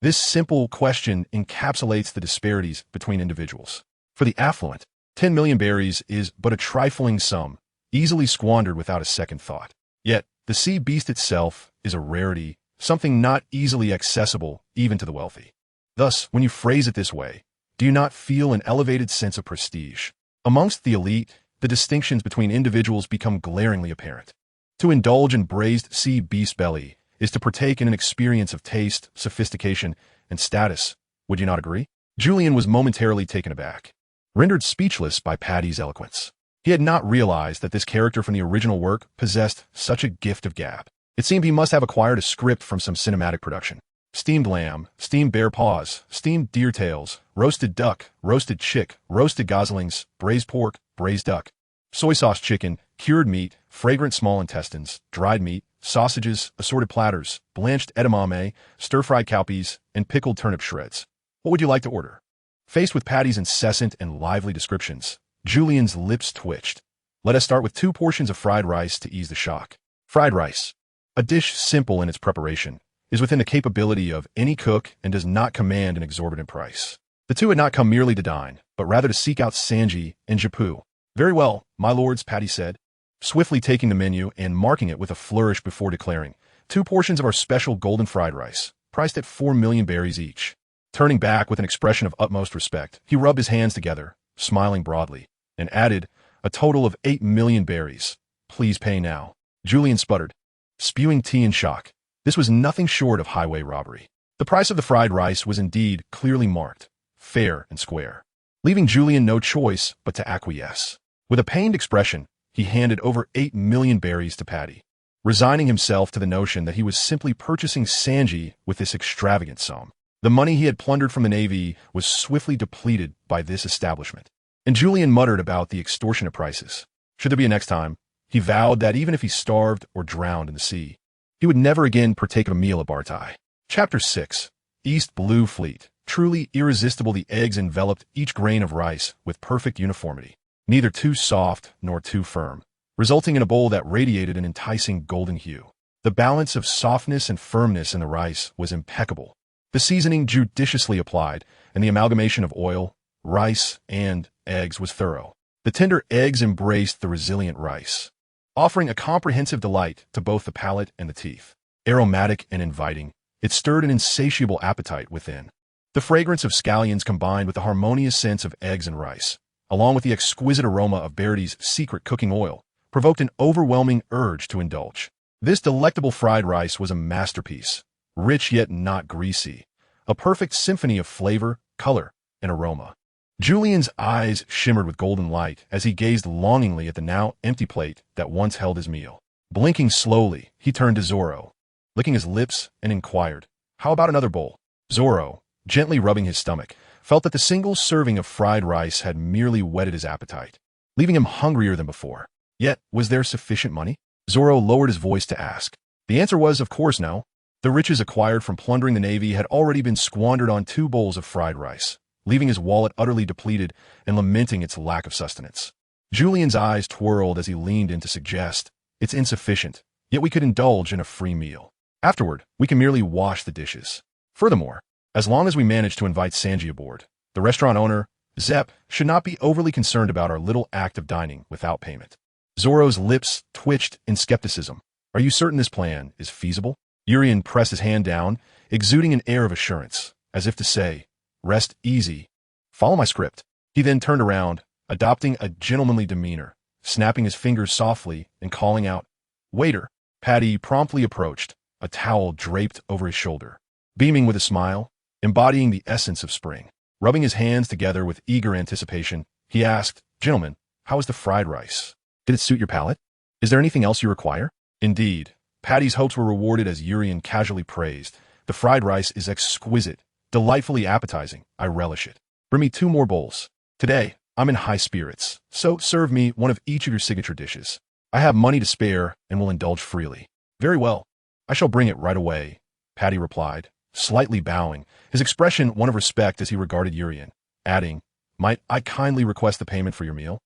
This simple question encapsulates the disparities between individuals. For the affluent, 10 million berries is but a trifling sum, easily squandered without a second thought. Yet, the sea beast itself is a rarity, something not easily accessible even to the wealthy. Thus, when you phrase it this way, do you not feel an elevated sense of prestige? Amongst the elite, the distinctions between individuals become glaringly apparent. To indulge in braised sea beast belly is to partake in an experience of taste, sophistication, and status. Would you not agree? Julian was momentarily taken aback, rendered speechless by Paddy's eloquence. He had not realized that this character from the original work possessed such a gift of gab. It seemed he must have acquired a script from some cinematic production. Steamed lamb, steamed bear paws, steamed deer tails, roasted duck, roasted chick, roasted goslings, braised pork, braised duck, soy sauce chicken, cured meat, fragrant small intestines, dried meat, sausages, assorted platters, blanched edamame, stir-fried cowpeas, and pickled turnip shreds. What would you like to order? Faced with Paddy's incessant and lively descriptions, Julian's lips twitched. Let us start with 2 portions of fried rice to ease the shock. Fried rice, a dish simple in its preparation, is within the capability of any cook and does not command an exorbitant price. The two had not come merely to dine, but rather to seek out Sanji and Japu. Very well, my lords, Paddy said, swiftly taking the menu and marking it with a flourish before declaring, 2 portions of our special golden fried rice, priced at 4 million berries each. Turning back with an expression of utmost respect, he rubbed his hands together, smiling broadly, and added, a total of 8 million berries. Please pay now. Julian sputtered, spewing tea in shock. This was nothing short of highway robbery. The price of the fried rice was indeed clearly marked, fair and square, leaving Julian no choice but to acquiesce. With a pained expression, he handed over 8 million berries to Paddy, resigning himself to the notion that he was simply purchasing Sanji with this extravagant sum. The money he had plundered from the Navy was swiftly depleted by this establishment, and Julian muttered about the extortionate prices. Should there be a next time, he vowed that even if he starved or drowned in the sea, he would never again partake of a meal at Bartai. Chapter 6. East Blue Fleet. Truly irresistible, the eggs enveloped each grain of rice with perfect uniformity, neither too soft nor too firm, resulting in a bowl that radiated an enticing golden hue. The balance of softness and firmness in the rice was impeccable, the seasoning judiciously applied, and the amalgamation of oil, rice, and eggs was thorough. The tender eggs embraced the resilient rice, offering a comprehensive delight to both the palate and the teeth. Aromatic and inviting, it stirred an insatiable appetite within. The fragrance of scallions combined with the harmonious sense of eggs and rice, along with the exquisite aroma of Berardi's secret cooking oil, provoked an overwhelming urge to indulge. This delectable fried rice was a masterpiece, rich yet not greasy, a perfect symphony of flavor, color, and aroma. Julian's eyes shimmered with golden light as he gazed longingly at the now empty plate that once held his meal. Blinking slowly, he turned to Zoro, licking his lips, and inquired, "How about another bowl?" Zoro, gently rubbing his stomach, felt that the single serving of fried rice had merely whetted his appetite, leaving him hungrier than before. Yet, was there sufficient money? Zoro lowered his voice to ask. The answer was, of course, no. The riches acquired from plundering the Navy had already been squandered on 2 bowls of fried rice, leaving his wallet utterly depleted and lamenting its lack of sustenance. Julian's eyes twirled as he leaned in to suggest, "It's insufficient, yet we could indulge in a free meal. Afterward, we can merely wash the dishes. Furthermore, as long as we manage to invite Sanji aboard, the restaurant owner, Zepp, should not be overly concerned about our little act of dining without payment." Zoro's lips twitched in skepticism. "Are you certain this plan is feasible?" Urien pressed his hand down, exuding an air of assurance, as if to say, "Rest easy. Follow my script." He then turned around, adopting a gentlemanly demeanor, snapping his fingers softly and calling out, "Waiter." Paddy promptly approached, a towel draped over his shoulder. Beaming with a smile, embodying the essence of spring, rubbing his hands together with eager anticipation, he asked, "Gentlemen, how is the fried rice? Did it suit your palate? Is there anything else you require?" Indeed, Paddy's hopes were rewarded as Urien casually praised. "The fried rice is exquisite, delightfully appetizing. I relish it. Bring me 2 more bowls. Today, I'm in high spirits, so serve me one of each of your signature dishes. I have money to spare and will indulge freely." "Very well. I shall bring it right away," Paddy replied, slightly bowing, his expression one of respect as he regarded Urien, adding, "Might I kindly request the payment for your meal?"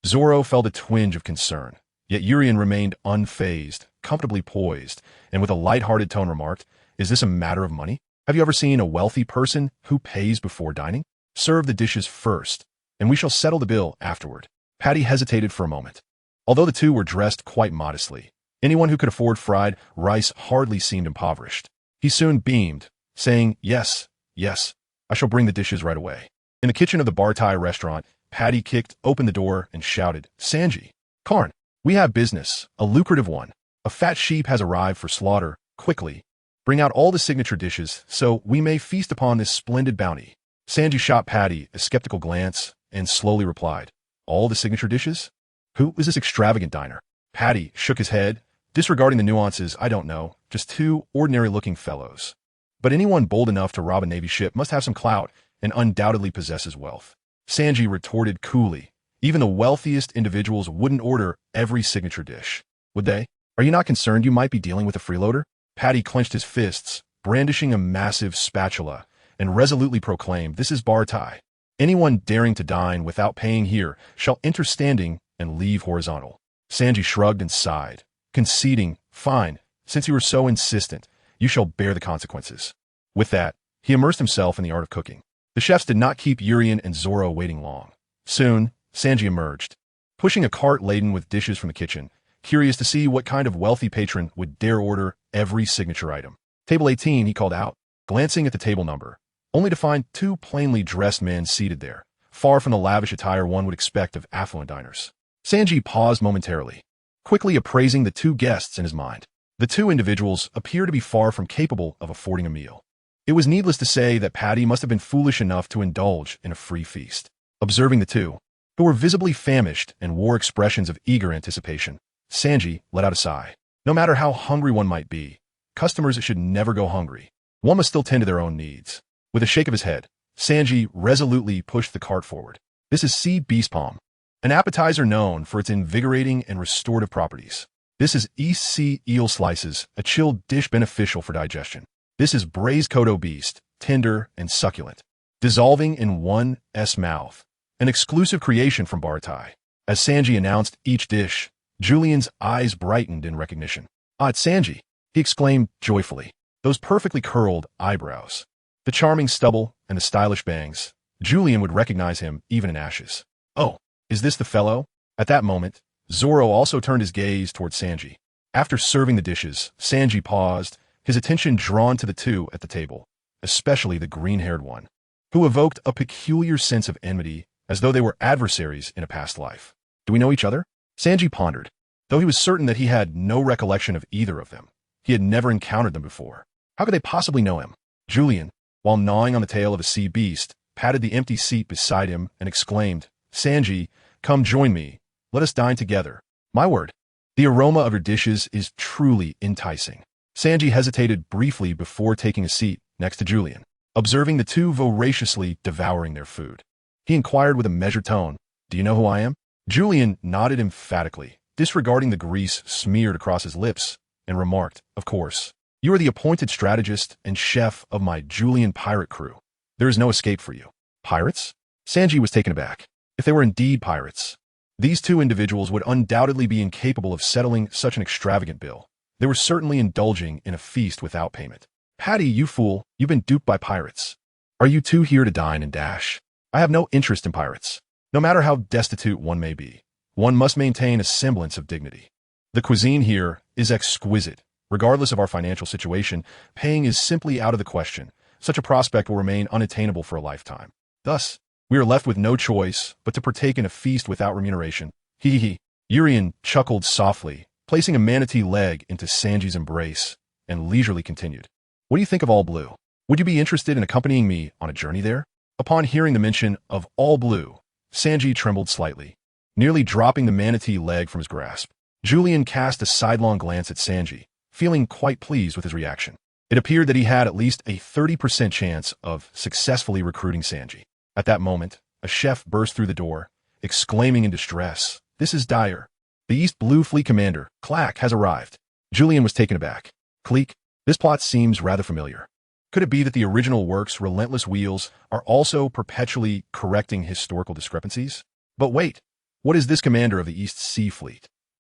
Zoro felt a twinge of concern. Yet Urian remained unfazed, comfortably poised, and with a light-hearted tone remarked, "Is this a matter of money? Have you ever seen a wealthy person who pays before dining? Serve the dishes first, and we shall settle the bill afterward." Patty hesitated for a moment. Although the two were dressed quite modestly, anyone who could afford fried rice hardly seemed impoverished. He soon beamed, saying, "Yes, yes, I shall bring the dishes right away." In the kitchen of the Bartai restaurant, Patty kicked open the door and shouted, "Sanji, Karn, we have business, a lucrative one. A fat sheep has arrived for slaughter. Quickly, bring out all the signature dishes so we may feast upon this splendid bounty." Sanji shot Patty a skeptical glance and slowly replied, "All the signature dishes? Who is this extravagant diner?" Patty shook his head, disregarding the nuances. "I don't know, just two ordinary-looking fellows. But anyone bold enough to rob a Navy ship must have some clout and undoubtedly possesses wealth." Sanji retorted coolly, "Even the wealthiest individuals wouldn't order every signature dish, would they? Are you not concerned you might be dealing with a freeloader?" Patty clenched his fists, brandishing a massive spatula, and resolutely proclaimed, "This is Bartai. Anyone daring to dine without paying here shall enter standing and leave horizontal." Sanji shrugged and sighed, conceding, "Fine, since you are so insistent, you shall bear the consequences." With that, he immersed himself in the art of cooking. The chefs did not keep Urian and Zoro waiting long. Soon, Sanji emerged, pushing a cart laden with dishes from the kitchen, curious to see what kind of wealthy patron would dare order every signature item. "Table 18, he called out, glancing at the table number, only to find two plainly dressed men seated there, far from the lavish attire one would expect of affluent diners. Sanji paused momentarily, quickly appraising the two guests in his mind. The two individuals appeared to be far from capable of affording a meal. It was needless to say that Patty must have been foolish enough to indulge in a free feast. Observing the two, who were visibly famished and wore expressions of eager anticipation, Sanji let out a sigh. No matter how hungry one might be, customers should never go hungry. One must still tend to their own needs. With a shake of his head, Sanji resolutely pushed the cart forward. "This is sea beast palm, an appetizer known for its invigorating and restorative properties. This is East Sea eel slices, a chilled dish beneficial for digestion. This is braised kodo beast, tender and succulent, dissolving in one's mouth, an exclusive creation from Bartai." As Sanji announced each dish, Julian's eyes brightened in recognition. "Ah, it's Sanji," he exclaimed joyfully. Those perfectly curled eyebrows, the charming stubble, and the stylish bangs. Julian would recognize him even in ashes. "Oh, is this the fellow?" At that moment, Zoro also turned his gaze toward Sanji. After serving the dishes, Sanji paused, his attention drawn to the two at the table, especially the green-haired one, who evoked a peculiar sense of enmity as though they were adversaries in a past life. "Do we know each other?" Sanji pondered. Though he was certain that he had no recollection of either of them, he had never encountered them before. How could they possibly know him? Julian, while gnawing on the tail of a sea beast, patted the empty seat beside him and exclaimed, "Sanji, come join me. Let us dine together. My word, the aroma of your dishes is truly enticing." Sanji hesitated briefly before taking a seat next to Julian, observing the two voraciously devouring their food. He inquired with a measured tone, "Do you know who I am?" Julian nodded emphatically, disregarding the grease smeared across his lips, and remarked, "Of course. You are the appointed strategist and chef of my Julian pirate crew. There is no escape for you." "Pirates?" Sanji was taken aback. If they were indeed pirates, these two individuals would undoubtedly be incapable of settling such an extravagant bill. They were certainly indulging in a feast without payment. "Patty, you fool, you've been duped by pirates. Are you two here to dine and dash? I have no interest in pirates. No matter how destitute one may be, one must maintain a semblance of dignity. The cuisine here is exquisite. Regardless of our financial situation, paying is simply out of the question. Such a prospect will remain unattainable for a lifetime. Thus, we are left with no choice but to partake in a feast without remuneration." Hee hee. Urian chuckled softly, placing a manatee leg into Sanji's embrace, and leisurely continued. "What do you think of All Blue? Would you be interested in accompanying me on a journey there?" Upon hearing the mention of All Blue, Sanji trembled slightly, nearly dropping the manatee leg from his grasp. Julian cast a sidelong glance at Sanji, feeling quite pleased with his reaction. It appeared that he had at least a 30% chance of successfully recruiting Sanji. At that moment, a chef burst through the door, exclaiming in distress, "This is Dyer. The East Blue Fleet Commander, Clack, has arrived." Julian was taken aback. "Cleek, this plot seems rather familiar. Could it be that the original work's relentless wheels are also perpetually correcting historical discrepancies? But wait, what is this commander of the East Sea Fleet?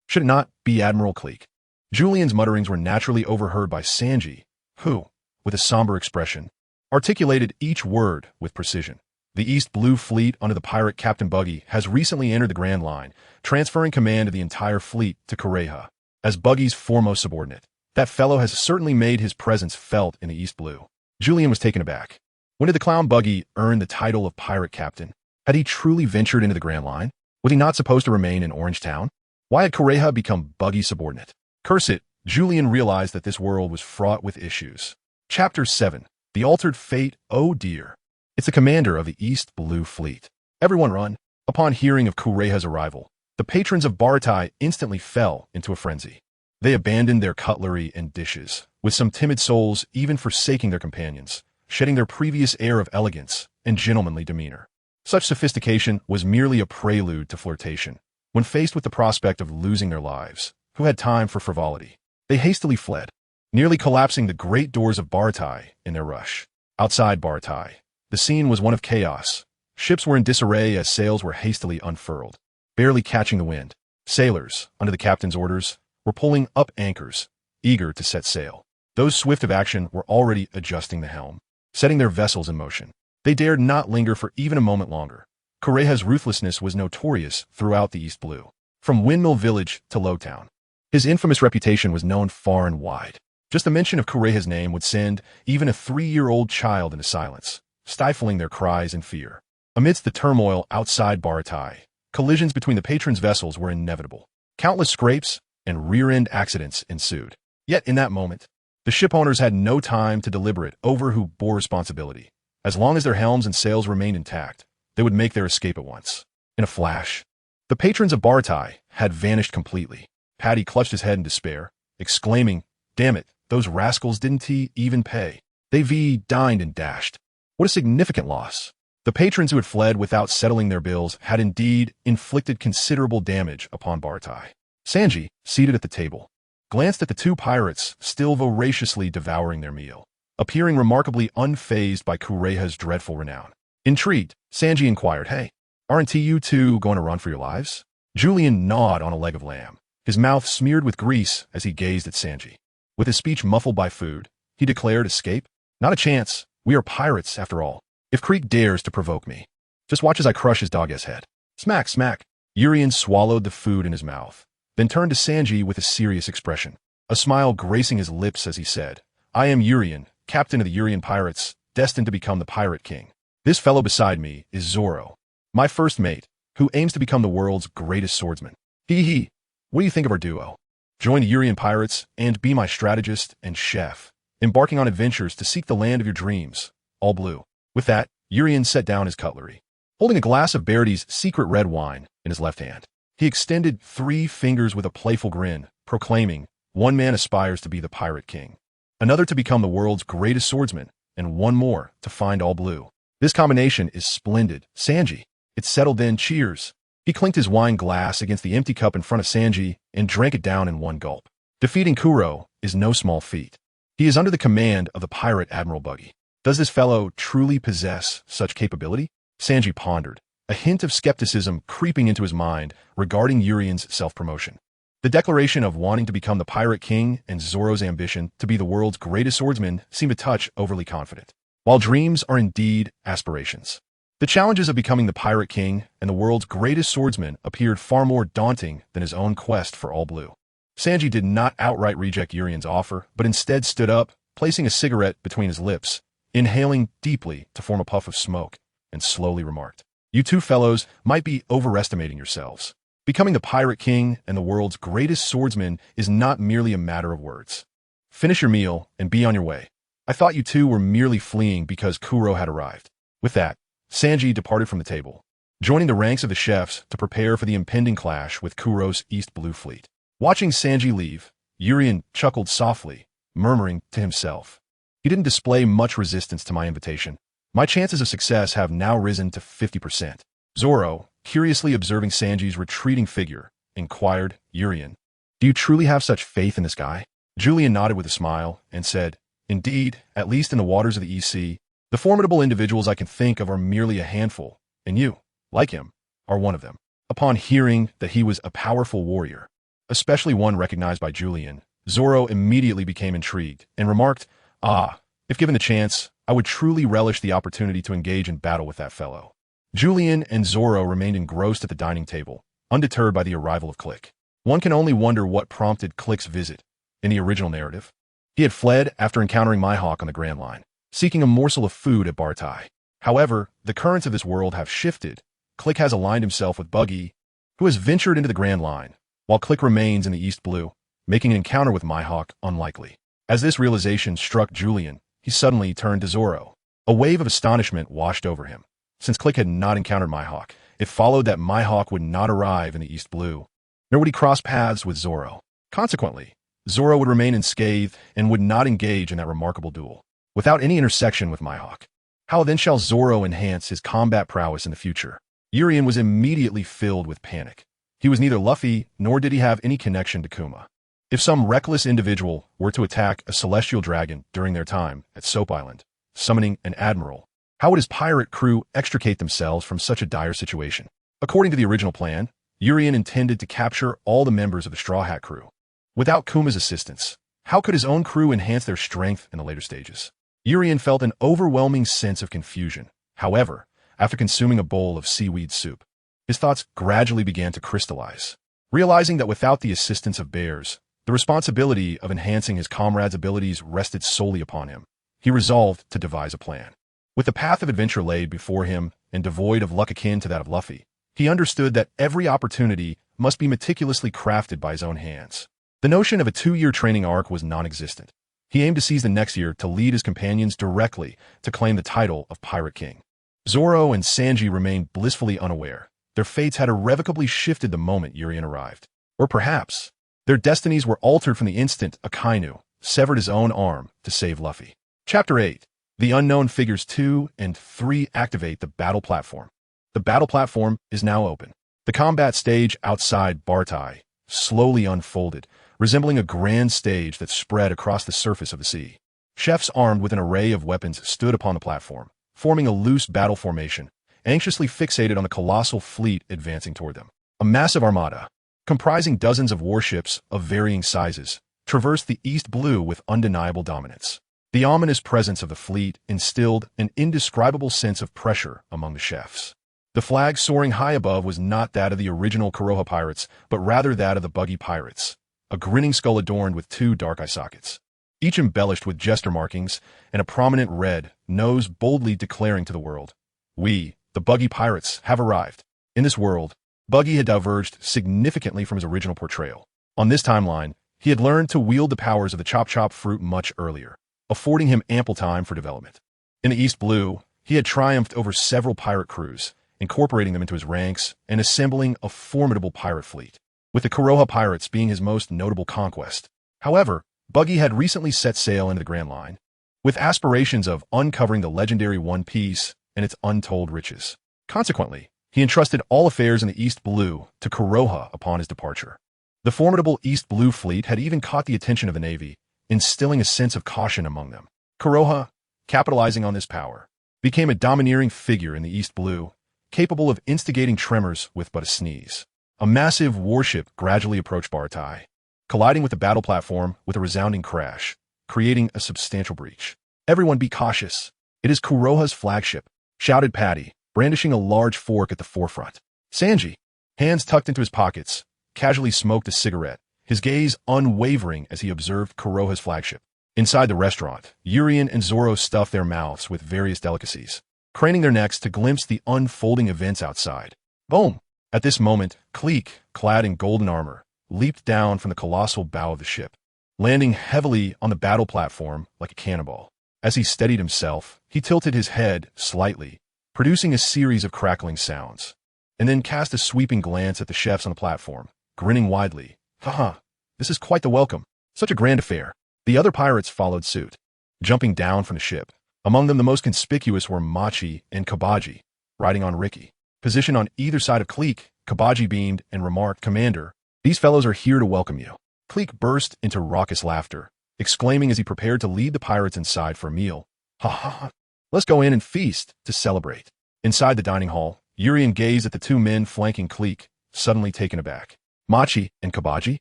Should it not be Admiral Cleek? Julian's mutterings were naturally overheard by Sanji, who, with a somber expression, articulated each word with precision. The East Blue Fleet under the pirate Captain Buggy has recently entered the Grand Line, transferring command of the entire fleet to Crocodile. As Buggy's foremost subordinate, that fellow has certainly made his presence felt in the East Blue. Julian was taken aback. When did the clown Buggy earn the title of pirate captain? Had he truly ventured into the Grand Line? Was he not supposed to remain in Orange Town? Why had Crocodile become Buggy's subordinate? Curse it, Julian realized that this world was fraught with issues. Chapter 7. The Altered Fate. Oh dear. It's the commander of the East Blue Fleet. Everyone run. Upon hearing of Kureha's arrival, the patrons of Baratai instantly fell into a frenzy. They abandoned their cutlery and dishes, with some timid souls even forsaking their companions, shedding their previous air of elegance and gentlemanly demeanor. Such sophistication was merely a prelude to flirtation. When faced with the prospect of losing their lives, who had time for frivolity? They hastily fled, nearly collapsing the great doors of Baratai in their rush. Outside Baratai, the scene was one of chaos. Ships were in disarray as sails were hastily unfurled, barely catching the wind. Sailors, under the captain's orders, were pulling up anchors, eager to set sail. Those swift of action were already adjusting the helm, setting their vessels in motion. They dared not linger for even a moment longer. Kureha's ruthlessness was notorious throughout the East Blue, from Windmill Village to Lowtown. His infamous reputation was known far and wide. Just the mention of Kureha's name would send even a 3-year-old child into silence, stifling their cries in fear. Amidst the turmoil outside Baratai, collisions between the patrons' vessels were inevitable. Countless scrapes and rear-end accidents ensued. Yet in that moment, the shipowners had no time to deliberate over who bore responsibility. As long as their helms and sails remained intact, they would make their escape at once. In a flash, the patrons of Baratai had vanished completely. Paddy clutched his head in despair, exclaiming, "Damn it, those rascals didn't even pay. They dined and dashed." What a significant loss. The patrons who had fled without settling their bills had indeed inflicted considerable damage upon Baratai. Sanji, seated at the table, glanced at the two pirates still voraciously devouring their meal, appearing remarkably unfazed by Kureha's dreadful renown. Intrigued, Sanji inquired, "Hey, aren't you two going to run for your lives?" Julian gnawed on a leg of lamb, his mouth smeared with grease as he gazed at Sanji. With his speech muffled by food, he declared, "Escape? Not a chance. We are pirates, after all. If Creek dares to provoke me, just watch as I crush his dog-ass head." Smack, smack. Urian swallowed the food in his mouth, then turned to Sanji with a serious expression, a smile gracing his lips as he said, "I am Urian, captain of the Urian pirates, destined to become the Pirate King. This fellow beside me is Zoro, my first mate, who aims to become the world's greatest swordsman. Hee. What do you think of our duo? Join the Urian pirates and be my strategist and chef, embarking on adventures to seek the land of your dreams, all blue." With that, Urian set down his cutlery, holding a glass of Barity's secret red wine in his left hand. He extended 3 fingers with a playful grin, proclaiming, "One man aspires to be the Pirate King, another to become the world's greatest swordsman, and one more to find all blue. This combination is splendid, Sanji." It's settled then, cheers. He clinked his wine glass against the empty cup in front of Sanji and drank it down in one gulp. Defeating Kuro is no small feat. He is under the command of the pirate Admiral Buggy. Does this fellow truly possess such capability? Sanji pondered, a hint of skepticism creeping into his mind regarding Urian's self-promotion. The declaration of wanting to become the Pirate King and Zoro's ambition to be the world's greatest swordsman seemed a touch overly confident. While dreams are indeed aspirations, the challenges of becoming the Pirate King and the world's greatest swordsman appeared far more daunting than his own quest for all blue. Sanji did not outright reject Urian's offer, but instead stood up, placing a cigarette between his lips, inhaling deeply to form a puff of smoke, and slowly remarked, "You two fellows might be overestimating yourselves. Becoming the Pirate King and the world's greatest swordsman is not merely a matter of words. Finish your meal and be on your way. I thought you two were merely fleeing because Kuro had arrived." With that, Sanji departed from the table, joining the ranks of the chefs to prepare for the impending clash with Kuro's East Blue Fleet. Watching Sanji leave, Urian chuckled softly, murmuring to himself, "He didn't display much resistance to my invitation. My chances of success have now risen to 50%. Zoro, curiously observing Sanji's retreating figure, inquired, "Urian, do you truly have such faith in this guy?" Julian nodded with a smile and said, "Indeed, at least in the waters of the EC, the formidable individuals I can think of are merely a handful, and you, like him, are one of them." Upon hearing that he was a powerful warrior, especially one recognized by Julian, Zoro immediately became intrigued and remarked, "Ah, if given the chance, I would truly relish the opportunity to engage in battle with that fellow." Julian and Zoro remained engrossed at the dining table, undeterred by the arrival of Click. One can only wonder what prompted Click's visit. In the original narrative, he had fled after encountering Mihawk on the Grand Line, seeking a morsel of food at Bartai. However, the currents of this world have shifted. Click has aligned himself with Buggy, who has ventured into the Grand Line, while Click remains in the East Blue, making an encounter with Mihawk unlikely. As this realization struck Julian, he suddenly turned to Zoro. A wave of astonishment washed over him. Since Click had not encountered Mihawk, it followed that Mihawk would not arrive in the East Blue, nor would he cross paths with Zoro. Consequently, Zoro would remain unscathed and would not engage in that remarkable duel, without any intersection with Mihawk. How then shall Zoro enhance his combat prowess in the future? Urien was immediately filled with panic. He was neither Luffy, nor did he have any connection to Kuma. If some reckless individual were to attack a celestial dragon during their time at Soap Island, summoning an admiral, how would his pirate crew extricate themselves from such a dire situation? According to the original plan, Urien intended to capture all the members of the Straw Hat crew. Without Kuma's assistance, how could his own crew enhance their strength in the later stages? Urien felt an overwhelming sense of confusion. However, after consuming a bowl of seaweed soup, his thoughts gradually began to crystallize. Realizing that without the assistance of bears, the responsibility of enhancing his comrades' abilities rested solely upon him, he resolved to devise a plan. With the path of adventure laid before him and devoid of luck akin to that of Luffy, he understood that every opportunity must be meticulously crafted by his own hands. The notion of a 2-year training arc was non-existent. He aimed to seize the next year to lead his companions directly to claim the title of Pirate King. Zoro and Sanji remained blissfully unaware. Their fates had irrevocably shifted the moment Urien arrived. Or perhaps, their destinies were altered from the instant Akainu severed his own arm to save Luffy. Chapter 8. The Unknown Figures 2 and 3 activate the battle platform. The battle platform is now open. The combat stage outside Bartai slowly unfolded, resembling a grand stage that spread across the surface of the sea. Chefs armed with an array of weapons stood upon the platform, forming a loose battle formation, anxiously fixated on the colossal fleet advancing toward them. A massive armada, comprising dozens of warships of varying sizes, traversed the East Blue with undeniable dominance. The ominous presence of the fleet instilled an indescribable sense of pressure among the chefs. The flag soaring high above was not that of the original Kuroha pirates, but rather that of the Buggy pirates, a grinning skull adorned with 2 dark eye sockets, each embellished with jester markings and a prominent red nose boldly declaring to the world, "We, the Buggy pirates, have arrived." In this world, Buggy had diverged significantly from his original portrayal. On this timeline, he had learned to wield the powers of the Chop Chop fruit much earlier, affording him ample time for development. In the East Blue, he had triumphed over several pirate crews, incorporating them into his ranks and assembling a formidable pirate fleet, with the Kuroha pirates being his most notable conquest. However, Buggy had recently set sail into the Grand Line, with aspirations of uncovering the legendary One Piece and its untold riches. Consequently, he entrusted all affairs in the East Blue to Kuroha upon his departure. The formidable East Blue fleet had even caught the attention of the Navy, instilling a sense of caution among them. Kuroha, capitalizing on this power, became a domineering figure in the East Blue, capable of instigating tremors with but a sneeze. A massive warship gradually approached Bartai, colliding with the battle platform with a resounding crash, creating a substantial breach. "Everyone be cautious. It is Kuroha's flagship," shouted Patty, brandishing a large fork at the forefront. Sanji, hands tucked into his pockets, casually smoked a cigarette, his gaze unwavering as he observed Kuroha's flagship. Inside the restaurant, Urien and Zoro stuffed their mouths with various delicacies, craning their necks to glimpse the unfolding events outside. Boom! At this moment, Cleek, clad in golden armor, leaped down from the colossal bow of the ship, landing heavily on the battle platform like a cannonball. As he steadied himself, he tilted his head slightly, producing a series of crackling sounds, and then cast a sweeping glance at the chefs on the platform, grinning widely. "Haha, this is quite the welcome. Such a grand affair." The other pirates followed suit, jumping down from the ship. Among them, the most conspicuous were Machi and Kabaji, riding on Ricky. Positioned on either side of Cleek, Kabaji beamed and remarked, "Commander, these fellows are here to welcome you." Cleek burst into raucous laughter, exclaiming as he prepared to lead the pirates inside for a meal, "Ha ha ha, let's go in and feast to celebrate." Inside the dining hall, Urien gazed at the 2 men flanking Cleek, suddenly taken aback. "Machi and Kabaji?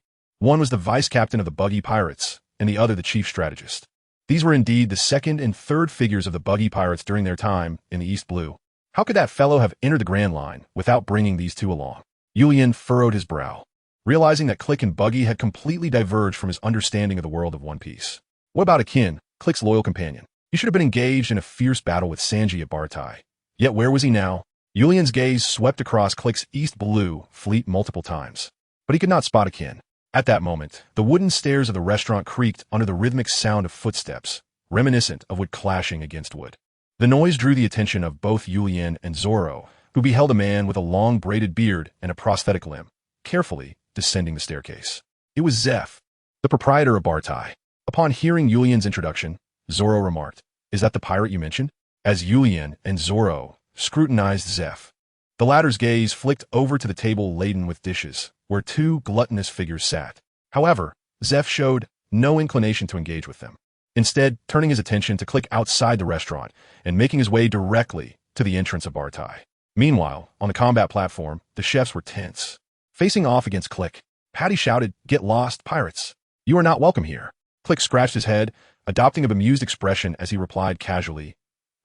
One was the vice-captain of the Buggy pirates, and the other the chief strategist. These were indeed the second and third figures of the Buggy pirates during their time in the East Blue. How could that fellow have entered the Grand Line without bringing these two along? Yulian furrowed his brow, realizing that Click and Buggy had completely diverged from his understanding of the world of One Piece. What about Akin, Click's loyal companion? He should have been engaged in a fierce battle with Sanji at Bartai. Yet where was he now? Yulian's gaze swept across Click's East Blue fleet multiple times, but he could not spot Akin. At that moment, the wooden stairs of the restaurant creaked under the rhythmic sound of footsteps, reminiscent of wood clashing against wood. The noise drew the attention of both Yulian and Zoro, who beheld a man with a long braided beard and a prosthetic limb, carefully descending the staircase. It was Zeph, the proprietor of Bartai. Upon hearing Yulian's introduction, Zoro remarked, "Is that the pirate you mentioned?" As Yulian and Zoro scrutinized Zeph, the latter's gaze flicked over to the table laden with dishes, where two gluttonous figures sat. However, Zeph showed no inclination to engage with them, instead turning his attention to Click outside the restaurant and making his way directly to the entrance of Bartai. Meanwhile, on the combat platform, the chefs were tense. Facing off against Click, Patty shouted, "Get lost, pirates! You are not welcome here." Click scratched his head, adopting a bemused expression as he replied casually,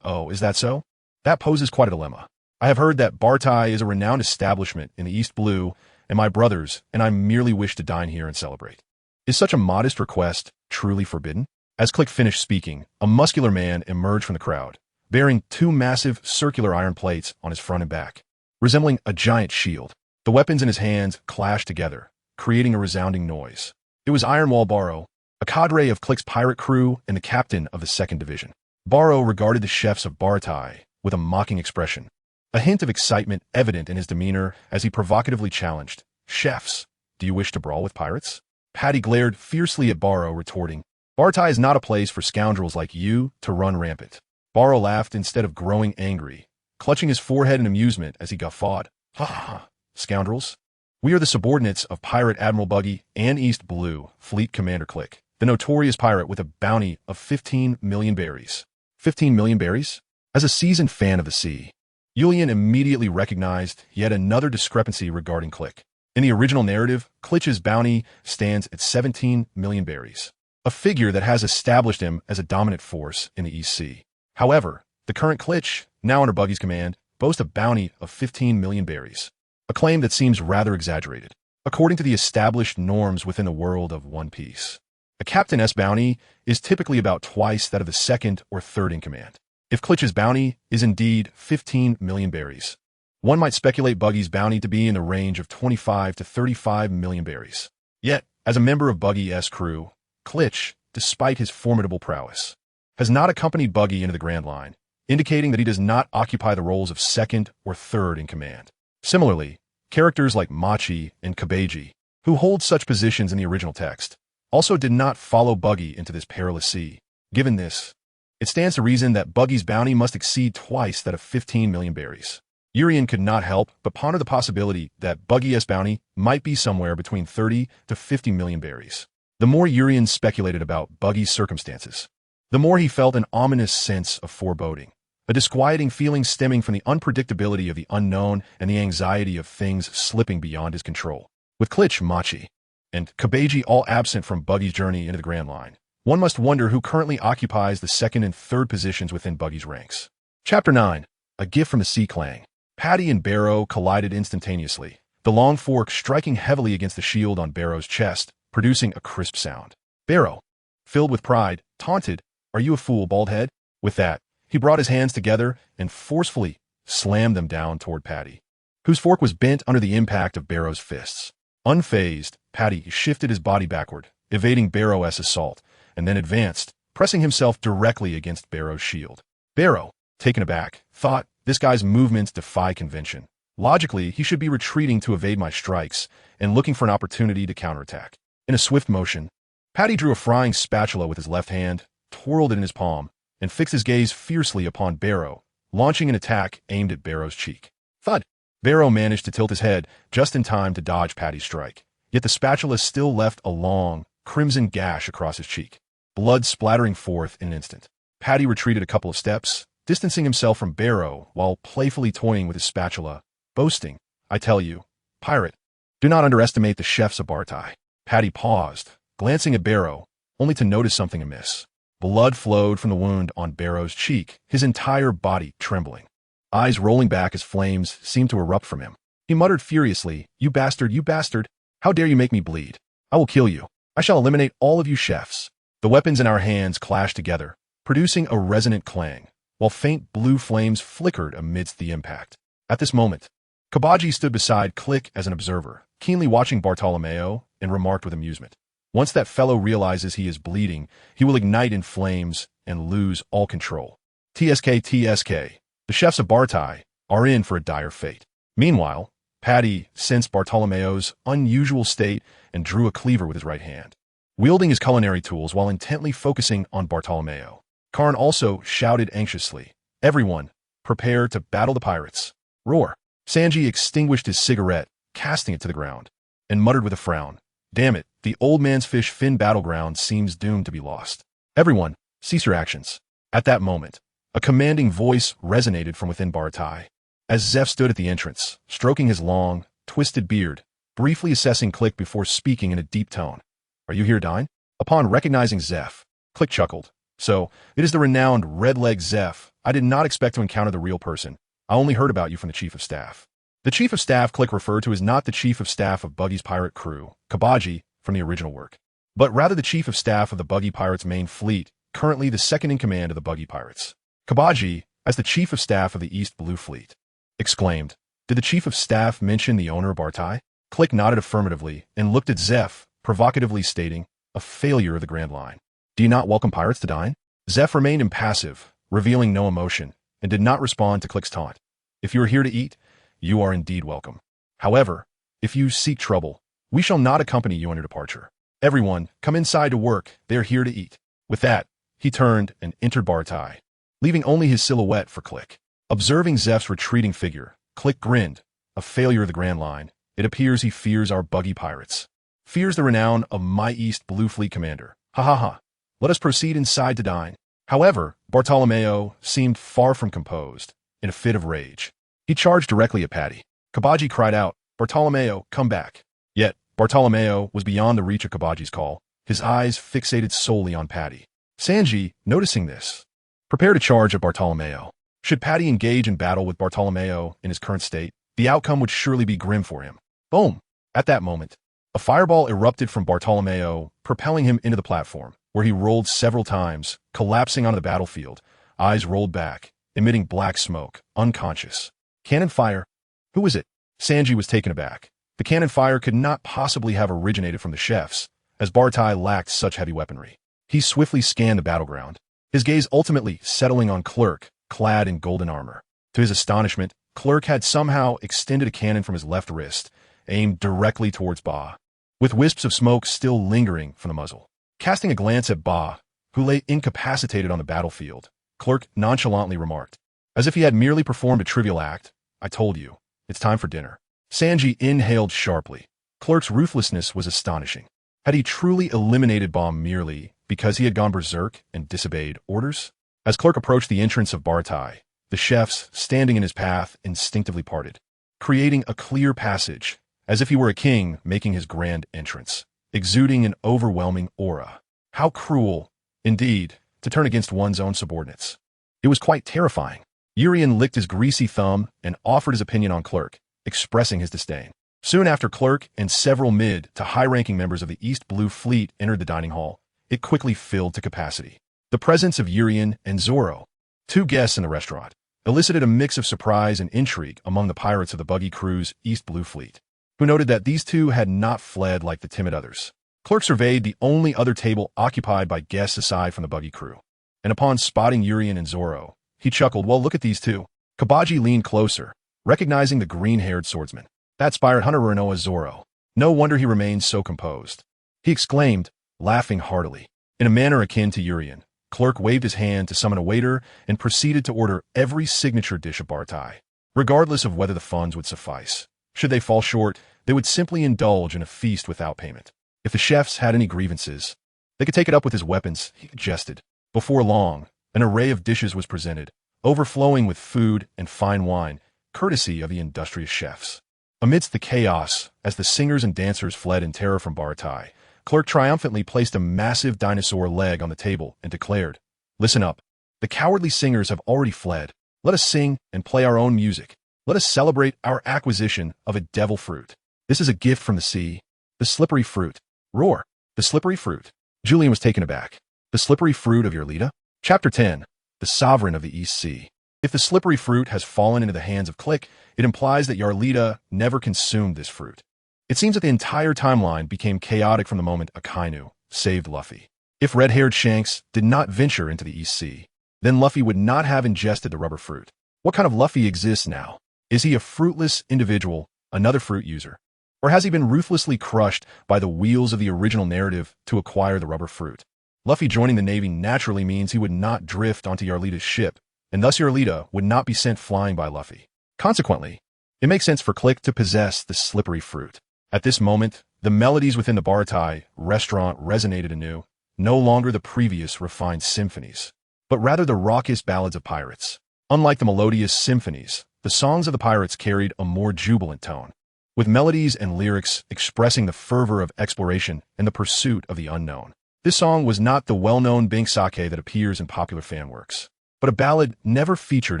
"Oh, is that so? That poses quite a dilemma. I have heard that Bartai is a renowned establishment in the East Blue, and my brothers and I merely wish to dine here and celebrate. Is such a modest request truly forbidden?" As Click finished speaking, a muscular man emerged from the crowd, bearing two massive circular iron plates on his front and back, resembling a giant shield. The weapons in his hands clashed together, creating a resounding noise. It was Ironwall Barrow, a cadre of Click's pirate crew and the captain of the 2nd Division. Barrow regarded the chefs of Bartai with a mocking expression, a hint of excitement evident in his demeanor as he provocatively challenged, "Chefs, do you wish to brawl with pirates?" Patty glared fiercely at Barrow, retorting, "Bartai is not a place for scoundrels like you to run rampant." Barrow laughed instead of growing angry, clutching his forehead in amusement as he guffawed. "Ha ha ha, scoundrels. We are the subordinates of Pirate Admiral Buggy and East Blue Fleet Commander Click, the notorious pirate with a bounty of 15 million berries." 15 million berries? As a seasoned fan of the sea, Yulian immediately recognized yet another discrepancy regarding Click. In the original narrative, Click's bounty stands at 17 million berries, a figure that has established him as a dominant force in the East Sea. However, the current Click, now under Buggy's command, boasts a bounty of 15 million berries, a claim that seems rather exaggerated, according to the established norms within the world of One Piece. A captain's bounty is typically about twice that of the 2nd or 3rd in command. If Click's bounty is indeed 15 million berries, one might speculate Buggy's bounty to be in the range of 25 to 35 million berries. Yet, as a member of Buggy's crew, Click, despite his formidable prowess, has not accompanied Buggy into the Grand Line, indicating that he does not occupy the roles of 2nd or 3rd in command. Similarly, characters like Machi and Kabeji, who hold such positions in the original text, also did not follow Buggy into this perilous sea. Given this, it stands to reason that Buggy's bounty must exceed twice that of 15 million berries. Urian could not help but ponder the possibility that Buggy's bounty might be somewhere between 30 to 50 million berries. The more Urian speculated about Buggy's circumstances, the more he felt an ominous sense of foreboding, a disquieting feeling stemming from the unpredictability of the unknown and the anxiety of things slipping beyond his control. With Click, Machi, and Kabeji all absent from Buggy's journey into the Grand Line, one must wonder who currently occupies the 2nd and 3rd positions within Buggy's ranks. Chapter 9. A Gift from the Sea Clang. Patty and Barrow collided instantaneously, the long fork striking heavily against the shield on Barrow's chest, producing a crisp sound. Barrow, filled with pride, taunted, "Are you a fool, baldhead?" With that, he brought his hands together and forcefully slammed them down toward Patty, whose fork was bent under the impact of Barrow's fists. Unfazed, Patty shifted his body backward, evading Barrow's assault, and then advanced, pressing himself directly against Barrow's shield. Barrow, taken aback, thought, "This guy's movements defy convention. Logically, he should be retreating to evade my strikes and looking for an opportunity to counterattack." In a swift motion, Patty drew a frying spatula with his left hand, twirled it in his palm, and fixed his gaze fiercely upon Barrow, launching an attack aimed at Barrow's cheek. Thud! Barrow managed to tilt his head just in time to dodge Patty's strike, yet the spatula still left a long, crimson gash across his cheek, blood splattering forth in an instant. Patty retreated a couple of steps, distancing himself from Barrow while playfully toying with his spatula, boasting, "I tell you, pirate, do not underestimate the chefs of Bartai." Patty paused, glancing at Barrow, only to notice something amiss. Blood flowed from the wound on Barrow's cheek, his entire body trembling. Eyes rolling back as flames seemed to erupt from him. He muttered furiously, "You bastard, you bastard! How dare you make me bleed? I will kill you. I shall eliminate all of you chefs." The weapons in our hands clashed together, producing a resonant clang, while faint blue flames flickered amidst the impact. At this moment, Kabaji stood beside Click as an observer, keenly watching Bartolomeo, and remarked with amusement, "Once that fellow realizes he is bleeding, he will ignite in flames and lose all control. TSK, the chefs of Bartai are in for a dire fate." Meanwhile, Patty sensed Bartolomeo's unusual state and drew a cleaver with his right hand, wielding his culinary tools while intently focusing on Bartolomeo. Karn also shouted anxiously, "Everyone, prepare to battle the pirates. Roar." Sanji extinguished his cigarette, casting it to the ground, and muttered with a frown, "Damn it, the old man's fish fin battleground seems doomed to be lost. Everyone, cease your actions." At that moment, a commanding voice resonated from within Bartai. As Zeph stood at the entrance, stroking his long, twisted beard, briefly assessing Click before speaking in a deep tone, "Are you here, Dine?" Upon recognizing Zeph, Click chuckled. "So, it is the renowned red-leg Zeph. I did not expect to encounter the real person. I only heard about you from the Chief of Staff." The Chief of Staff Click referred to is not the Chief of Staff of Buggy's pirate crew, Kabaji, from the original work, but rather the Chief of Staff of the Buggy Pirates' main fleet, currently the second in command of the Buggy Pirates. Kabaji, as the Chief of Staff of the East Blue Fleet, exclaimed, "Did the Chief of Staff mention the owner of Bartai?" Click nodded affirmatively and looked at Zeph, provocatively stating, "A failure of the Grand Line. Do you not welcome pirates to dine?" Zeph remained impassive, revealing no emotion, and did not respond to Click's taunt. "If you are here to eat, you are indeed welcome. However, if you seek trouble, we shall not accompany you on your departure. Everyone, come inside to work. They are here to eat." With that, he turned and entered Bartai, leaving only his silhouette for Click. Observing Zeph's retreating figure, Click grinned. "A failure of the Grand Line. It appears he fears our Buggy Pirates. Fears the renown of my East Blue Fleet commander. Ha ha ha. Let us proceed inside to dine." However, Bartolomeo seemed far from composed, in a fit of rage. He charged directly at Patty. Kabaji cried out, "Bartolomeo, come back." Yet, Bartolomeo was beyond the reach of Kabaji's call, his eyes fixated solely on Patty. Sanji, noticing this, prepared to charge at Bartolomeo. Should Patty engage in battle with Bartolomeo in his current state, the outcome would surely be grim for him. Boom! At that moment, a fireball erupted from Bartolomeo, propelling him into the platform, where he rolled several times, collapsing onto the battlefield, eyes rolled back, emitting black smoke, unconscious. Cannon fire? Who was it? Sanji was taken aback. The cannon fire could not possibly have originated from the chefs, as Bartai lacked such heavy weaponry. He swiftly scanned the battleground, his gaze ultimately settling on Clerk, clad in golden armor. To his astonishment, Clerk had somehow extended a cannon from his left wrist, aimed directly towards Ba, with wisps of smoke still lingering from the muzzle. Casting a glance at Ba, who lay incapacitated on the battlefield, Clerk nonchalantly remarked, as if he had merely performed a trivial act, "I told you, it's time for dinner." Sanji inhaled sharply. Clerk's ruthlessness was astonishing. Had he truly eliminated Ba merely because he had gone berserk and disobeyed orders? As Clerk approached the entrance of Bartai, the chefs standing in his path instinctively parted, creating a clear passage, as if he were a king making his grand entrance, exuding an overwhelming aura. How cruel, indeed, to turn against one's own subordinates. It was quite terrifying. Urien licked his greasy thumb and offered his opinion on Clerk, expressing his disdain. Soon after Clerk and several mid to high-ranking members of the East Blue Fleet entered the dining hall, it quickly filled to capacity. The presence of Urien and Zoro, two guests in the restaurant, elicited a mix of surprise and intrigue among the pirates of the Buggy crew's East Blue Fleet, who noted that these two had not fled like the timid others. Clerk surveyed the only other table occupied by guests aside from the Buggy crew, and upon spotting Urien and Zoro, he chuckled, "Well, look at these two." Kabaji leaned closer, recognizing the green-haired swordsman. That pirate hunter Renoa Zoro. No wonder he remained so composed. He exclaimed, laughing heartily. In a manner akin to Urien, Clerk waved his hand to summon a waiter and proceeded to order every signature dish of Bartai, regardless of whether the funds would suffice. Should they fall short, they would simply indulge in a feast without payment. If the chefs had any grievances, they could take it up with his weapons, he jested. Before long, an array of dishes was presented, overflowing with food and fine wine, courtesy of the industrious chefs. Amidst the chaos, as the singers and dancers fled in terror from Baratai, Clerk triumphantly placed a massive dinosaur leg on the table and declared, "Listen up. The cowardly singers have already fled. Let us sing and play our own music. Let us celebrate our acquisition of a devil fruit. This is a gift from the sea. The slippery fruit." Roar. The slippery fruit. Julian was taken aback. The slippery fruit of Yarlita? Chapter 10. The Sovereign of the East Sea. If the slippery fruit has fallen into the hands of Click, it implies that Yarlita never consumed this fruit. It seems that the entire timeline became chaotic from the moment Akainu saved Luffy. If red-haired Shanks did not venture into the East Sea, then Luffy would not have ingested the rubber fruit. What kind of Luffy exists now? Is he a fruitless individual, another fruit user? Or has he been ruthlessly crushed by the wheels of the original narrative to acquire the rubber fruit? Luffy joining the Navy naturally means he would not drift onto Yarlita's ship, and thus Yarlita would not be sent flying by Luffy. Consequently, it makes sense for Click to possess the slippery fruit. At this moment, the melodies within the Baratai restaurant resonated anew, no longer the previous refined symphonies, but rather the raucous ballads of pirates. Unlike the melodious symphonies, the songs of the pirates carried a more jubilant tone, with melodies and lyrics expressing the fervor of exploration and the pursuit of the unknown. This song was not the well-known Bink Sake that appears in popular fan works, but a ballad never featured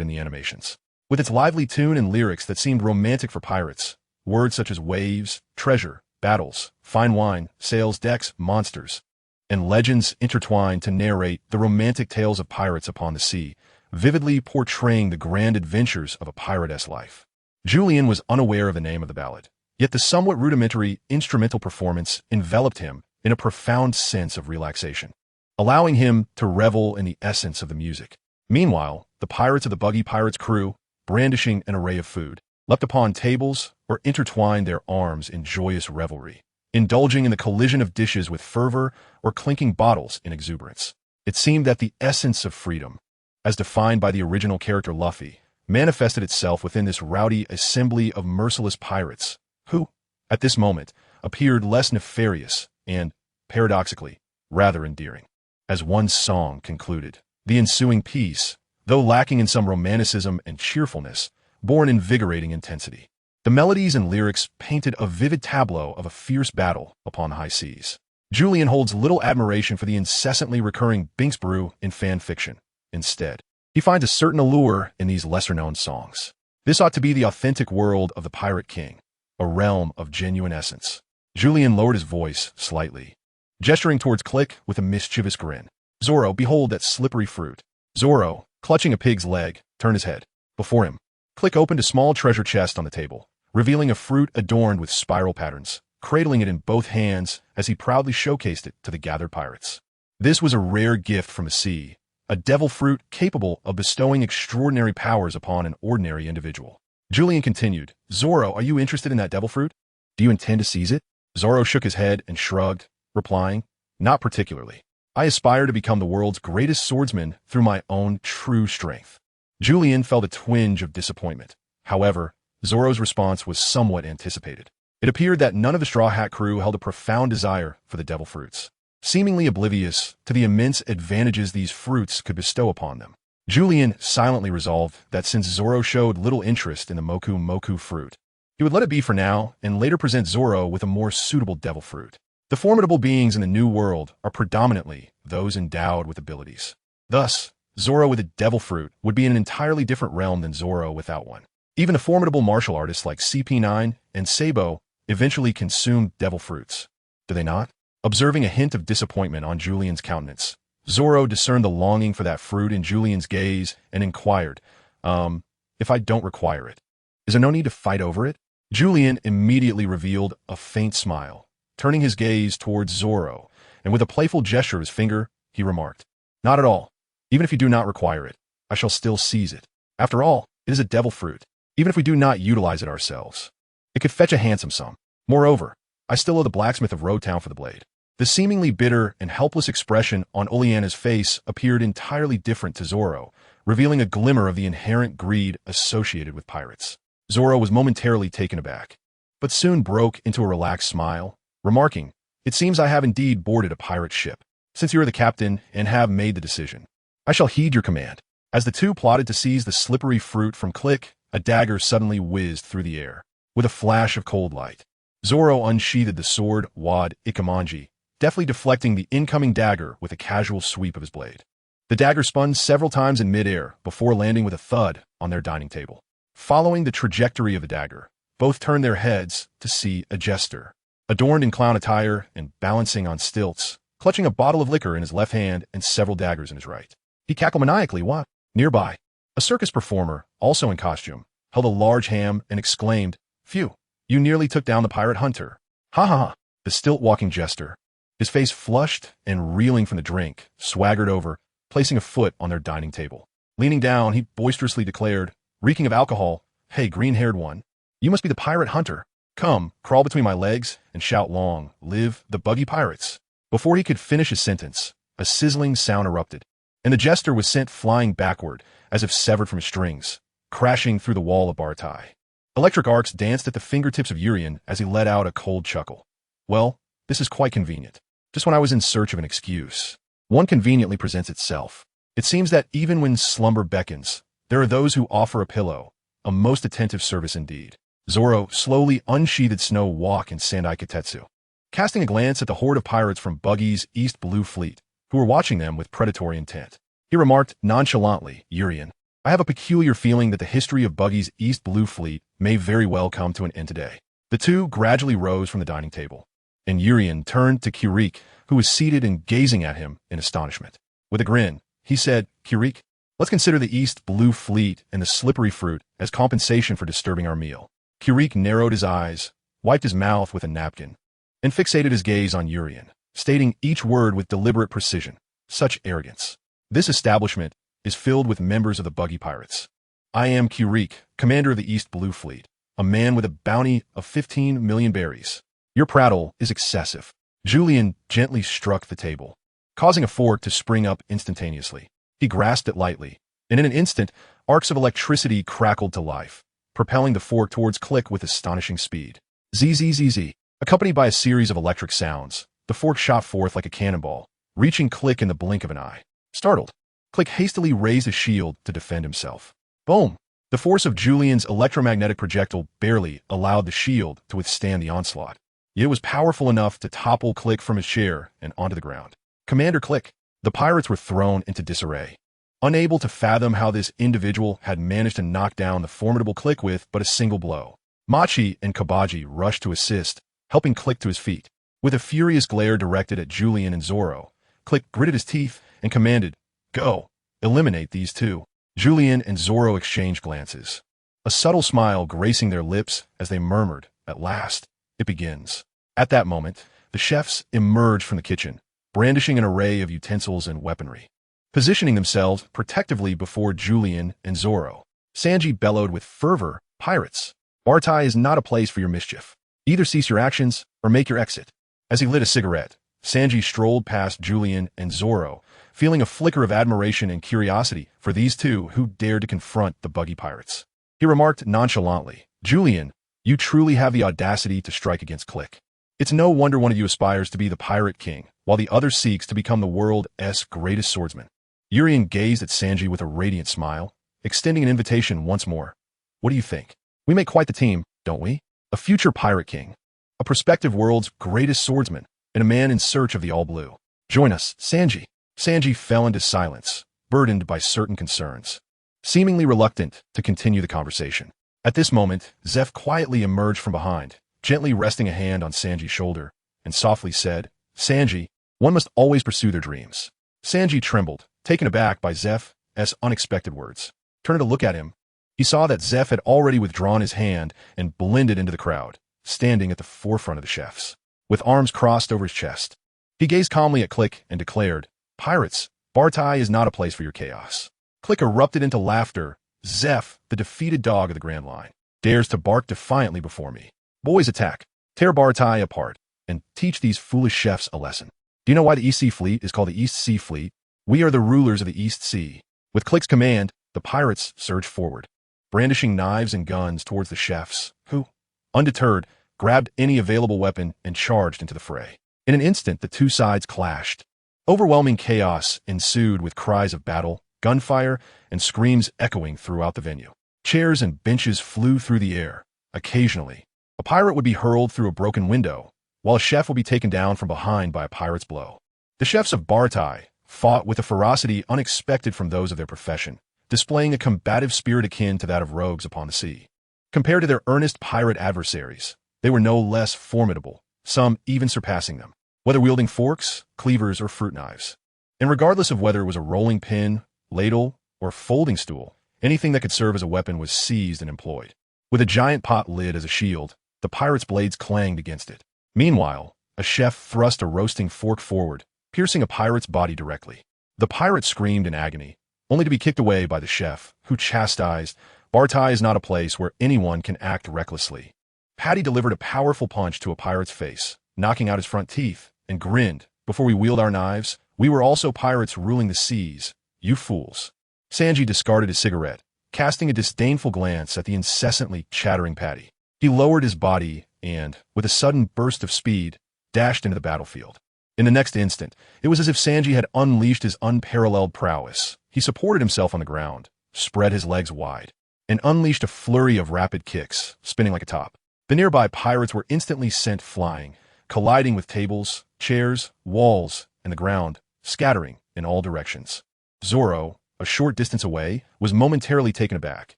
in the animations. With its lively tune and lyrics that seemed romantic for pirates, words such as waves, treasure, battles, fine wine, sails, decks, monsters, and legends intertwined to narrate the romantic tales of pirates upon the sea, vividly portraying the grand adventures of a piratess life. Julian was unaware of the name of the ballad, yet the somewhat rudimentary instrumental performance enveloped him in a profound sense of relaxation, allowing him to revel in the essence of the music. Meanwhile, the pirates of the Buggy Pirates crew, brandishing an array of food, leapt upon tables or intertwined their arms in joyous revelry, indulging in the collision of dishes with fervor or clinking bottles in exuberance. It seemed that the essence of freedom, as defined by the original character Luffy, manifested itself within this rowdy assembly of merciless pirates, who, at this moment, appeared less nefarious and, paradoxically, rather endearing. As one song concluded, the ensuing piece, though lacking in some romanticism and cheerfulness, bore an invigorating intensity. The melodies and lyrics painted a vivid tableau of a fierce battle upon the high seas. Julian holds little admiration for the incessantly recurring Binks brew in fan fiction. Instead, he finds a certain allure in these lesser-known songs. This ought to be the authentic world of the Pirate King, a realm of genuine essence. Julian lowered his voice slightly, gesturing towards Click with a mischievous grin. "Zoro, behold that slippery fruit." Zoro, clutching a pig's leg, turned his head. Before him, Click opened a small treasure chest on the table, revealing a fruit adorned with spiral patterns, cradling it in both hands as he proudly showcased it to the gathered pirates. This was a rare gift from the sea, a devil fruit capable of bestowing extraordinary powers upon an ordinary individual. Julian continued, "Zoro, are you interested in that devil fruit? Do you intend to seize it?" Zoro shook his head and shrugged, replying, "Not particularly. I aspire to become the world's greatest swordsman through my own true strength." Julian felt a twinge of disappointment. However, Zoro's response was somewhat anticipated. It appeared that none of the Straw Hat crew held a profound desire for the devil fruits, seemingly oblivious to the immense advantages these fruits could bestow upon them. Julian silently resolved that since Zoro showed little interest in the Moku Moku fruit, he would let it be for now and later present Zoro with a more suitable devil fruit. The formidable beings in the New World are predominantly those endowed with abilities. Thus, Zoro with a devil fruit would be in an entirely different realm than Zoro without one. Even the formidable martial artists like CP9 and Sabo eventually consumed devil fruits. Do they not? Observing a hint of disappointment on Julian's countenance, Zoro discerned the longing for that fruit in Julian's gaze and inquired, if I don't require it, is there no need to fight over it? Julian immediately revealed a faint smile, turning his gaze towards Zoro, and with a playful gesture of his finger, he remarked, "Not at all. Even if you do not require it, I shall still seize it. After all, it is a devil fruit. Even if we do not utilize it ourselves, it could fetch a handsome sum. Moreover, I still owe the blacksmith of Roadtown for the blade." The seemingly bitter and helpless expression on Oleana's face appeared entirely different to Zoro, revealing a glimmer of the inherent greed associated with pirates. Zoro was momentarily taken aback, but soon broke into a relaxed smile, remarking, "It seems I have indeed boarded a pirate ship. Since you are the captain and have made the decision, I shall heed your command." As the two plotted to seize the slippery fruit from Click, a dagger suddenly whizzed through the air. with a flash of cold light. Zoro unsheathed the sword Wad Ikamanji, deftly deflecting the incoming dagger with a casual sweep of his blade. The dagger spun several times in midair before landing with a thud on their dining table. Following the trajectory of the dagger, both turned their heads to see a jester, adorned in clown attire and balancing on stilts, clutching a bottle of liquor in his left hand and several daggers in his right. He cackled maniacally. What? Nearby, a circus performer, also in costume, held a large ham and exclaimed, "Phew, you nearly took down the pirate hunter." Ha ha ha. The stilt-walking jester, his face flushed and reeling from the drink, swaggered over, placing a foot on their dining table. Leaning down, he boisterously declared, reeking of alcohol, "Hey, green-haired one, you must be the pirate hunter. Come, crawl between my legs and shout long, live the Buggy pirates." Before he could finish his sentence, a sizzling sound erupted, and the jester was sent flying backward, as if severed from his strings, crashing through the wall of Bartai. Electric arcs danced at the fingertips of Urian as he let out a cold chuckle. Well, this is quite convenient. Just when I was in search of an excuse, one conveniently presents itself. It seems that even when slumber beckons, there are those who offer a pillow, a most attentive service indeed. Zoro slowly unsheathed Snow Walk and Sandai Katetsu, casting a glance at the horde of pirates from Buggy's East Blue Fleet, who were watching them with predatory intent. He remarked nonchalantly, "Urian, I have a peculiar feeling that the history of Buggy's East Blue Fleet may very well come to an end today." The two gradually rose from the dining table, and Urian turned to Kirik, who was seated and gazing at him in astonishment. With a grin, he said, "Kirik, let's consider the East Blue Fleet and the slippery fruit as compensation for disturbing our meal." Kirik narrowed his eyes, wiped his mouth with a napkin, and fixated his gaze on Urian, stating each word with deliberate precision. Such arrogance. "This establishment is filled with members of the Buggy Pirates. I am Kirik, commander of the East Blue Fleet, a man with a bounty of 15 million berries. Your prattle is excessive." Julian gently struck the table, causing a fork to spring up instantaneously. He grasped it lightly, and in an instant, arcs of electricity crackled to life, propelling the fork towards Click with astonishing speed. Zzz. Accompanied by a series of electric sounds, the fork shot forth like a cannonball, reaching Click in the blink of an eye. Startled, Click hastily raised his shield to defend himself. Boom! The force of Julian's electromagnetic projectile barely allowed the shield to withstand the onslaught. Yet it was powerful enough to topple Click from his chair and onto the ground. Commander Click. The pirates were thrown into disarray, unable to fathom how this individual had managed to knock down the formidable Click with but a single blow. Machi and Kabaji rushed to assist, helping Click to his feet. With a furious glare directed at Julian and Zoro, Click gritted his teeth and commanded, "Go, eliminate these two." Julian and Zoro exchanged glances, a subtle smile gracing their lips as they murmured, "At last, it begins." At that moment, the chefs emerged from the kitchen, brandishing an array of utensils and weaponry. Positioning themselves protectively before Julian and Zoro, Sanji bellowed with fervor, "Pirates, Bartai is not a place for your mischief. Either cease your actions or make your exit." As he lit a cigarette, Sanji strolled past Julian and Zoro, feeling a flicker of admiration and curiosity for these two who dared to confront the Buggy Pirates. He remarked nonchalantly, "Julian, you truly have the audacity to strike against Click. It's no wonder one of you aspires to be the Pirate King, while the other seeks to become the world's greatest swordsman." Urian gazed at Sanji with a radiant smile, extending an invitation once more. "What do you think? We make quite the team, don't we? A future Pirate King, a prospective world's greatest swordsman, and a man in search of the All Blue. Join us, Sanji." Sanji fell into silence, burdened by certain concerns, seemingly reluctant to continue the conversation. At this moment, Zeph quietly emerged from behind, gently resting a hand on Sanji's shoulder, and softly said, "Sanji, one must always pursue their dreams." Sanji trembled, taken aback by Zeph's unexpected words. Turning to look at him, he saw that Zeph had already withdrawn his hand and blended into the crowd, standing at the forefront of the chefs, with arms crossed over his chest. He gazed calmly at Click and declared, "Pirates, Bartai is not a place for your chaos." Click erupted into laughter. "Zeph, the defeated dog of the Grand Line, dares to bark defiantly before me. Boys, attack, tear Bartai apart, and teach these foolish chefs a lesson. Do you know why the East Sea Fleet is called the East Sea Fleet? We are the rulers of the East Sea." With Click's command, the pirates surged forward, brandishing knives and guns towards the chefs, who, undeterred, grabbed any available weapon and charged into the fray. In an instant, the two sides clashed. Overwhelming chaos ensued with cries of battle, gunfire, and screams echoing throughout the venue. Chairs and benches flew through the air, occasionally A pirate would be hurled through a broken window, while a chef would be taken down from behind by a pirate's blow. The chefs of Bartai fought with a ferocity unexpected from those of their profession, displaying a combative spirit akin to that of rogues upon the sea. Compared to their earnest pirate adversaries, they were no less formidable, some even surpassing them, whether wielding forks, cleavers, or fruit knives. And regardless of whether it was a rolling pin, ladle, or folding stool, anything that could serve as a weapon was seized and employed. With a giant pot lid as a shield, the pirate's blades clanged against it. Meanwhile, a chef thrust a roasting fork forward, piercing a pirate's body directly. The pirate screamed in agony, only to be kicked away by the chef, who chastised, "Bartai is not a place where anyone can act recklessly." Paddy delivered a powerful punch to a pirate's face, knocking out his front teeth, and grinned, "Before we wield our knives, we were also pirates ruling the seas, you fools." Sanji discarded his cigarette, casting a disdainful glance at the incessantly chattering Paddy. He lowered his body and, with a sudden burst of speed, dashed into the battlefield. In the next instant, it was as if Sanji had unleashed his unparalleled prowess. He supported himself on the ground, spread his legs wide, and unleashed a flurry of rapid kicks, spinning like a top. The nearby pirates were instantly sent flying, colliding with tables, chairs, walls, and the ground, scattering in all directions. Zoro, a short distance away, was momentarily taken aback.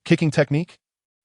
"Kicking technique?"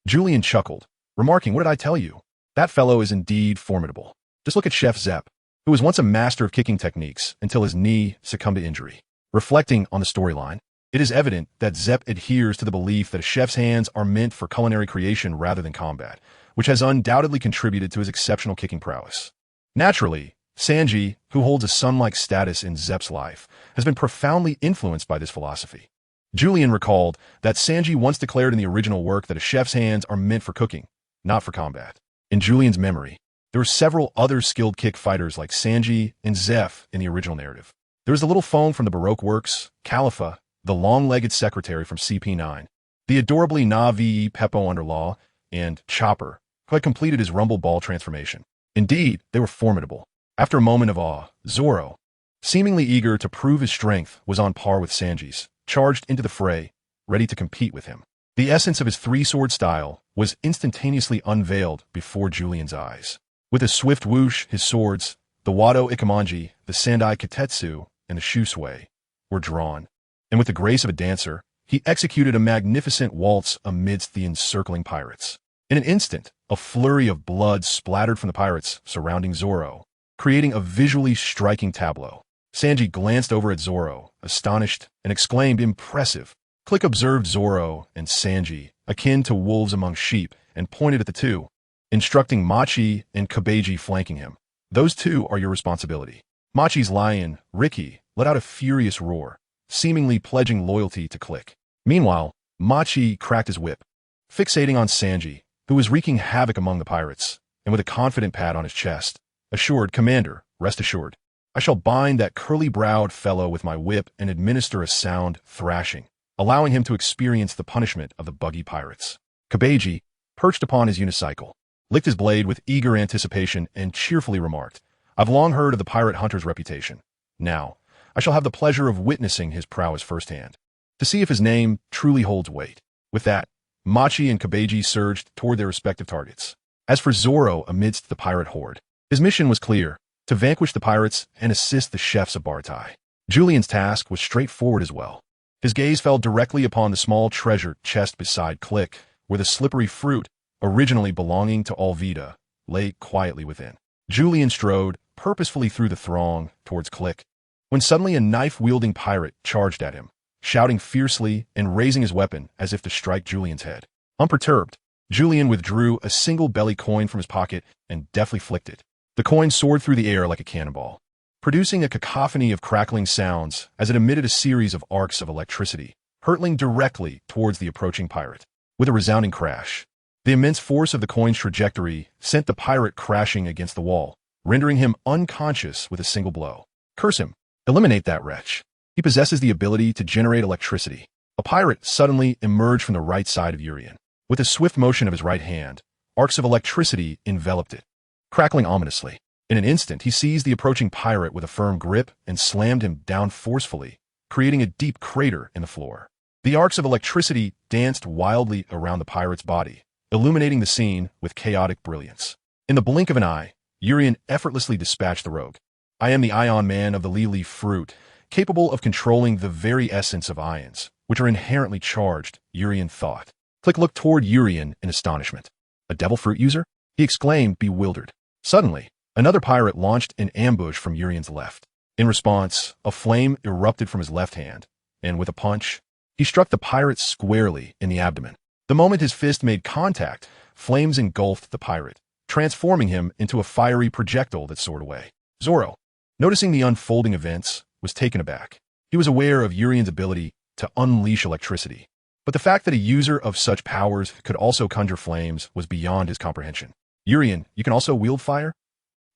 Julian chuckled, remarking, "What did I tell you? That fellow is indeed formidable. Just look at Chef Zepp, who was once a master of kicking techniques until his knee succumbed to injury." Reflecting on the storyline, it is evident that Zepp adheres to the belief that a chef's hands are meant for culinary creation rather than combat, which has undoubtedly contributed to his exceptional kicking prowess. Naturally, Sanji, who holds a son-like status in Zepp's life, has been profoundly influenced by this philosophy. Julian recalled that Sanji once declared in the original work that a chef's hands are meant for cooking, not for combat. In Julian's memory, there were several other skilled kick fighters like Sanji and Zepp in the original narrative. There was the little phone from the Baroque works, Khalifa, the long-legged secretary from CP9, the adorably Na'vi Peppo Underlaw, and Chopper, who had completed his rumble ball transformation. Indeed, they were formidable. After a moment of awe, Zoro, seemingly eager to prove his strength, was on par with Sanji's, charged into the fray, ready to compete with him. The essence of his three-sword style was instantaneously unveiled before Julian's eyes. With a swift whoosh, his swords, the Wado Ikemanji, the Sandai Kitetsu, and the Shusui, were drawn, and with the grace of a dancer, he executed a magnificent waltz amidst the encircling pirates. In an instant, a flurry of blood splattered from the pirates surrounding Zoro, creating a visually striking tableau. Sanji glanced over at Zoro, astonished, and exclaimed, "Impressive." Click observed Zoro and Sanji, akin to wolves among sheep, and pointed at the two, instructing Machi and Kabeji flanking him. "Those two are your responsibility." Machi's lion, Ricky, let out a furious roar, seemingly pledging loyalty to Click. Meanwhile, Machi cracked his whip, fixating on Sanji, who was wreaking havoc among the pirates, and with a confident pat on his chest, assured, "Commander, rest assured. I shall bind that curly-browed fellow with my whip and administer a sound thrashing, allowing him to experience the punishment of the Buggy pirates." Kabeji, perched upon his unicycle, licked his blade with eager anticipation and cheerfully remarked, "I've long heard of the pirate hunter's reputation. Now, I shall have the pleasure of witnessing his prowess firsthand, to see if his name truly holds weight." With that, Machi and Kabeji surged toward their respective targets. As for Zoro amidst the pirate horde, his mission was clear: to vanquish the pirates and assist the chefs of Bartai. Julian's task was straightforward as well. His gaze fell directly upon the small treasure chest beside Click, where the slippery fruit, originally belonging to Alvida, lay quietly within. Julian strode purposefully through the throng towards Click, when suddenly a knife-wielding pirate charged at him, shouting fiercely and raising his weapon as if to strike Julian's head. Unperturbed, Julian withdrew a single belly coin from his pocket and deftly flicked it. The coin soared through the air like a cannonball, producing a cacophony of crackling sounds as it emitted a series of arcs of electricity, hurtling directly towards the approaching pirate. With a resounding crash, the immense force of the coin's trajectory sent the pirate crashing against the wall, rendering him unconscious with a single blow. "Curse him! Eliminate that wretch! He possesses the ability to generate electricity." A pirate suddenly emerged from the right side of Urien. With a swift motion of his right hand, arcs of electricity enveloped it, crackling ominously. In an instant, he seized the approaching pirate with a firm grip and slammed him down forcefully, creating a deep crater in the floor. The arcs of electricity danced wildly around the pirate's body, illuminating the scene with chaotic brilliance. In the blink of an eye, Urien effortlessly dispatched the rogue. I am the Ion Man of the Lily fruit, capable of controlling the very essence of ions, which are inherently charged, Urien thought. Click looked toward Urien in astonishment. A devil fruit user? He exclaimed, bewildered. Suddenly, another pirate launched an ambush from Urien's left. In response, a flame erupted from his left hand, and with a punch, he struck the pirate squarely in the abdomen. The moment his fist made contact, flames engulfed the pirate, transforming him into a fiery projectile that soared away. Zoro, noticing the unfolding events, was taken aback. He was aware of Urien's ability to unleash electricity, but the fact that a user of such powers could also conjure flames was beyond his comprehension. Urien, you can also wield fire?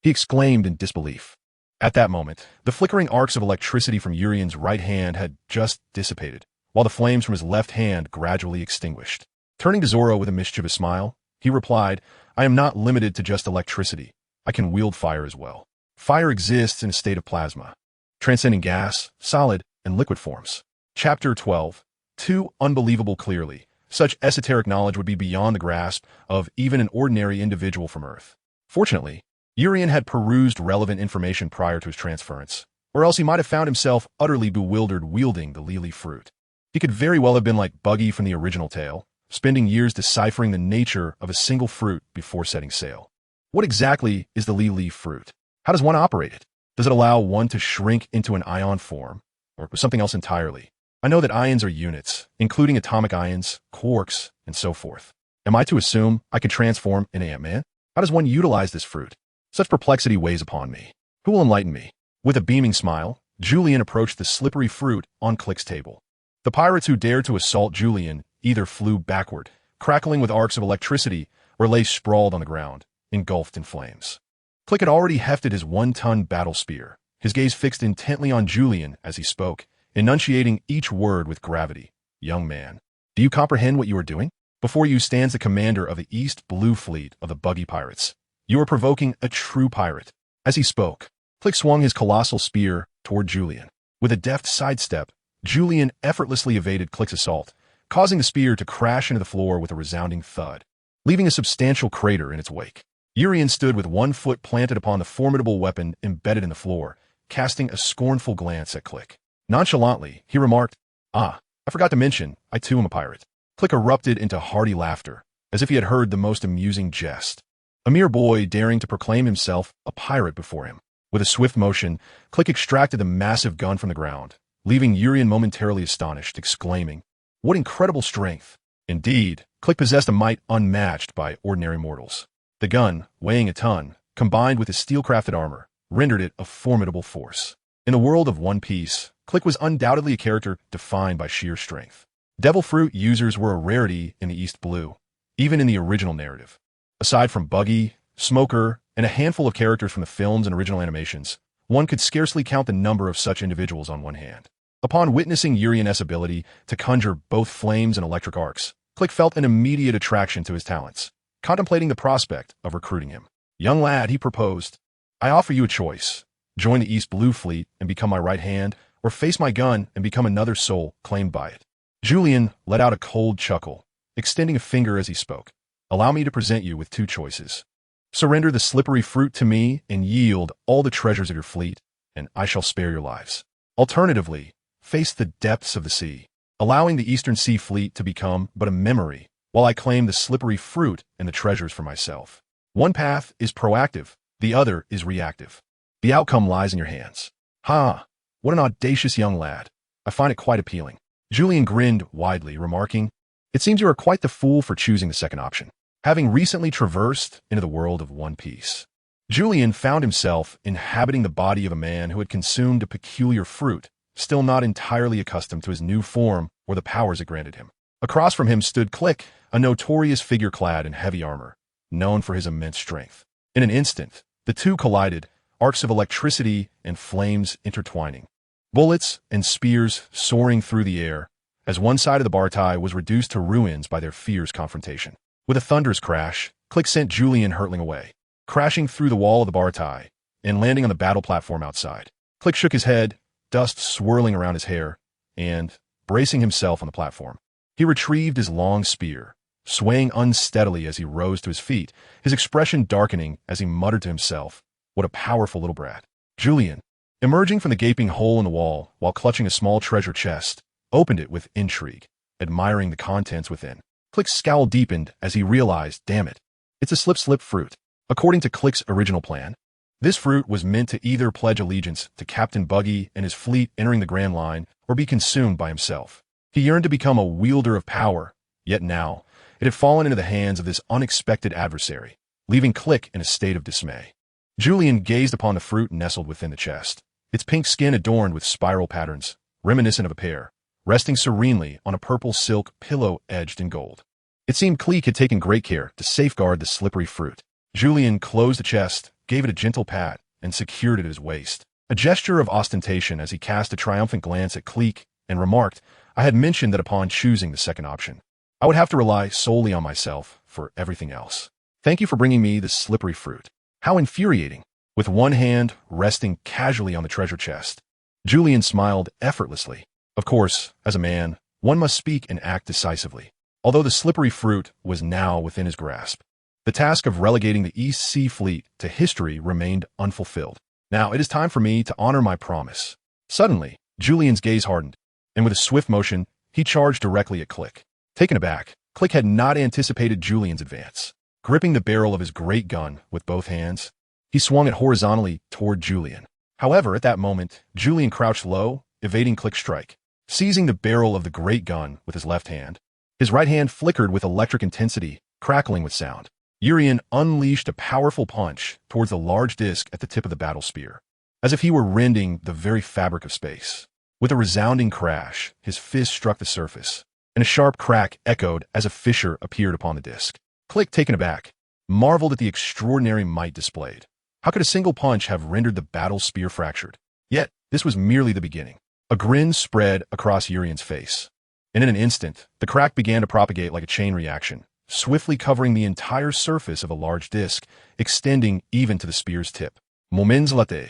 He exclaimed in disbelief. At that moment, the flickering arcs of electricity from Urien's right hand had just dissipated, while the flames from his left hand gradually extinguished. Turning to Zoro with a mischievous smile, he replied, I am not limited to just electricity. I can wield fire as well. Fire exists in a state of plasma, transcending gas, solid, and liquid forms. Chapter 12. Too unbelievable clearly. Such esoteric knowledge would be beyond the grasp of even an ordinary individual from Earth. Fortunately, Urien had perused relevant information prior to his transference, or else he might have found himself utterly bewildered wielding the Lily fruit. He could very well have been like Buggy from the original tale, spending years deciphering the nature of a single fruit before setting sail. What exactly is the Lily fruit? How does one operate it? Does it allow one to shrink into an ion form, or something else entirely? I know that ions are units, including atomic ions, quarks, and so forth. Am I to assume I can transform into Ant-Man? How does one utilize this fruit? Such perplexity weighs upon me. Who will enlighten me? With a beaming smile, Julian approached the slippery fruit on Click's table. The pirates who dared to assault Julian either flew backward, crackling with arcs of electricity, or lay sprawled on the ground, engulfed in flames. Click had already hefted his 1-ton battle spear, his gaze fixed intently on Julian as he spoke, enunciating each word with gravity. Young man, do you comprehend what you are doing? Before you stands the commander of the East Blue Fleet of the Buggy Pirates. You are provoking a true pirate. As he spoke, Click swung his colossal spear toward Julian. With a deft sidestep, Julian effortlessly evaded Click's assault, causing the spear to crash into the floor with a resounding thud, leaving a substantial crater in its wake. Urien stood with one foot planted upon the formidable weapon embedded in the floor, casting a scornful glance at Click. Nonchalantly, he remarked, I forgot to mention, I too am a pirate. Click erupted into hearty laughter, as if he had heard the most amusing jest. A mere boy daring to proclaim himself a pirate before him. With a swift motion, Click extracted the massive gun from the ground, leaving Urien momentarily astonished, exclaiming, what incredible strength! Indeed, Click possessed a might unmatched by ordinary mortals. The gun, weighing a ton, combined with his steel-crafted armor, rendered it a formidable force. In the world of One Piece, Click was undoubtedly a character defined by sheer strength. Devil Fruit users were a rarity in the East Blue, even in the original narrative. Aside from Buggy, Smoker, and a handful of characters from the films and original animations, one could scarcely count the number of such individuals on one hand. Upon witnessing Urien's ability to conjure both flames and electric arcs, Click felt an immediate attraction to his talents, contemplating the prospect of recruiting him. Young lad, he proposed, I offer you a choice. Join the East Blue Fleet and become my right hand, or face my gun and become another soul claimed by it. Julian let out a cold chuckle, extending a finger as he spoke. Allow me to present you with two choices. Surrender the slippery fruit to me and yield all the treasures of your fleet, and I shall spare your lives. Alternatively, face the depths of the sea, allowing the Eastern Sea Fleet to become but a memory, while I claim the slippery fruit and the treasures for myself. One path is proactive, the other is reactive. The outcome lies in your hands. What an audacious young lad. I find it quite appealing. Julian grinned widely, remarking, it seems you are quite the fool for choosing the second option. Having recently traversed into the world of One Piece, Julian found himself inhabiting the body of a man who had consumed a peculiar fruit, still not entirely accustomed to his new form or the powers it granted him. Across from him stood Click, a notorious figure clad in heavy armor, known for his immense strength. In an instant, the two collided, arcs of electricity and flames intertwining. Bullets and spears soaring through the air, as one side of the Bartai was reduced to ruins by their fierce confrontation. With a thunderous crash, Click sent Julian hurtling away, crashing through the wall of the Bartai and landing on the battle platform outside. Click shook his head, dust swirling around his hair, and, bracing himself on the platform, he retrieved his long spear, swaying unsteadily as he rose to his feet, his expression darkening as he muttered to himself, "What a powerful little brat." Julian, emerging from the gaping hole in the wall while clutching a small treasure chest, opened it with intrigue, admiring the contents within. Click's scowl deepened as he realized, damn it, it's a slip fruit. According to Click's original plan, this fruit was meant to either pledge allegiance to Captain Buggy and his fleet entering the Grand Line or be consumed by himself. He yearned to become a wielder of power, yet now it had fallen into the hands of this unexpected adversary, leaving Click in a state of dismay. Julian gazed upon the fruit nestled within the chest, its pink skin adorned with spiral patterns, reminiscent of a pear, resting serenely on a purple silk pillow edged in gold. It seemed Click had taken great care to safeguard the slippery fruit. Julian closed the chest, gave it a gentle pat, and secured it at his waist, a gesture of ostentation as he cast a triumphant glance at Click and remarked, "I had mentioned that upon choosing the second option, I would have to rely solely on myself for everything else. Thank you for bringing me this slippery fruit." How infuriating. With one hand resting casually on the treasure chest, Julian smiled effortlessly. Of course, as a man, one must speak and act decisively. Although the slippery fruit was now within his grasp, the task of relegating the East Sea Fleet to history remained unfulfilled. Now it is time for me to honor my promise. Suddenly, Julian's gaze hardened, and with a swift motion, he charged directly at Click. Taken aback, Click had not anticipated Julian's advance. Gripping the barrel of his great gun with both hands, he swung it horizontally toward Julian. However, at that moment, Julian crouched low, evading Click's strike. Seizing the barrel of the great gun with his left hand, his right hand flickered with electric intensity, crackling with sound. Urian unleashed a powerful punch towards the large disc at the tip of the battle spear, as if he were rending the very fabric of space. With a resounding crash, his fist struck the surface, and a sharp crack echoed as a fissure appeared upon the disc. Click, taken aback, marveled at the extraordinary might displayed. How could a single punch have rendered the battle spear fractured? Yet, this was merely the beginning. A grin spread across Urian's face, and in an instant, the crack began to propagate like a chain reaction, swiftly covering the entire surface of a large disc, extending even to the spear's tip. Moments later,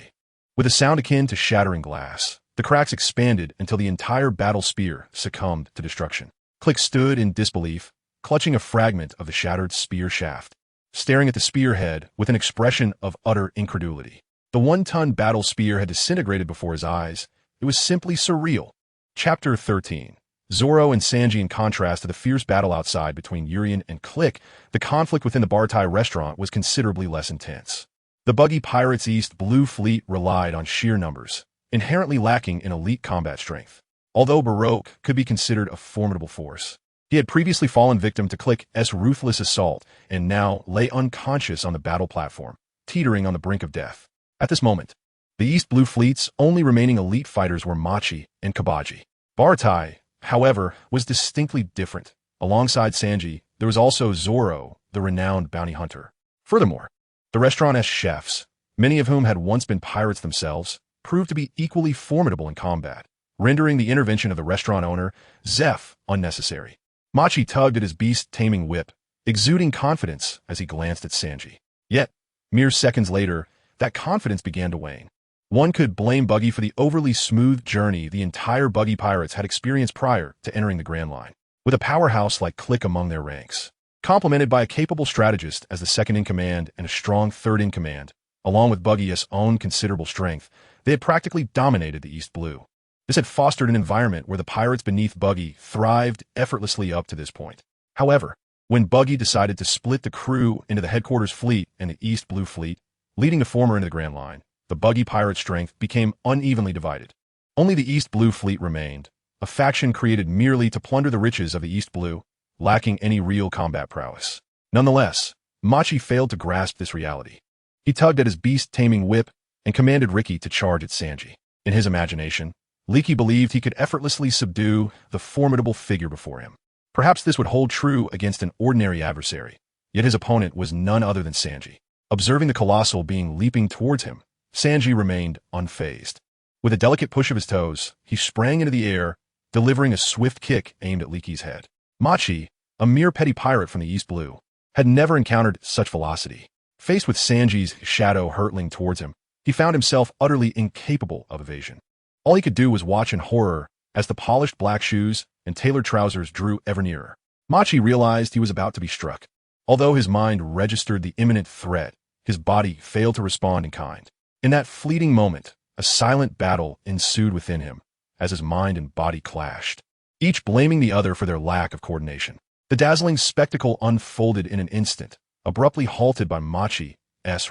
with a sound akin to shattering glass, the cracks expanded until the entire battle spear succumbed to destruction. Click stood in disbelief, clutching a fragment of the shattered spear shaft, staring at the spearhead with an expression of utter incredulity. The 1-ton battle spear had disintegrated before his eyes. It was simply surreal. Chapter 13. Zoro and Sanji. In contrast to the fierce battle outside between Urian and Click, the conflict within the Bartai restaurant was considerably less intense. The Buggy Pirates East Blue Fleet relied on sheer numbers, inherently lacking in elite combat strength. Although Baroque could be considered a formidable force, he had previously fallen victim to Click's ruthless assault and now lay unconscious on the battle platform, teetering on the brink of death. At this moment, the East Blue Fleet's only remaining elite fighters were Machi and Kabaji. Bartai, however, was distinctly different. Alongside Sanji, there was also Zoro, the renowned bounty hunter. Furthermore, the restaurant's chefs, many of whom had once been pirates themselves, proved to be equally formidable in combat, rendering the intervention of the restaurant owner, Zeph, unnecessary. Machi tugged at his beast-taming whip, exuding confidence as he glanced at Sanji. Yet, mere seconds later, that confidence began to wane. One could blame Buggy for the overly smooth journey the entire Buggy Pirates had experienced prior to entering the Grand Line, with a powerhouse like Click among their ranks. Complemented by a capable strategist as the second-in-command and a strong third-in-command, along with Buggy's own considerable strength, they had practically dominated the East Blue. This had fostered an environment where the pirates beneath Buggy thrived effortlessly up to this point. However, when Buggy decided to split the crew into the headquarters fleet and the East Blue Fleet, leading the former into the Grand Line, the Buggy pirate strength became unevenly divided. Only the East Blue Fleet remained, a faction created merely to plunder the riches of the East Blue, lacking any real combat prowess. Nonetheless, Machi failed to grasp this reality. He tugged at his beast-taming whip and commanded Ricky to charge at Sanji. In his imagination, Leaky believed he could effortlessly subdue the formidable figure before him. Perhaps this would hold true against an ordinary adversary, yet his opponent was none other than Sanji. Observing the colossal being leaping towards him, Sanji remained unfazed. With a delicate push of his toes, he sprang into the air, delivering a swift kick aimed at Leaky's head. Machi, a mere petty pirate from the East Blue, had never encountered such velocity. Faced with Sanji's shadow hurtling towards him, he found himself utterly incapable of evasion. All he could do was watch in horror as the polished black shoes and tailored trousers drew ever nearer. Machi realized he was about to be struck. Although his mind registered the imminent threat, his body failed to respond in kind. In that fleeting moment, a silent battle ensued within him as his mind and body clashed, each blaming the other for their lack of coordination. The dazzling spectacle unfolded in an instant, abruptly halted by Machi's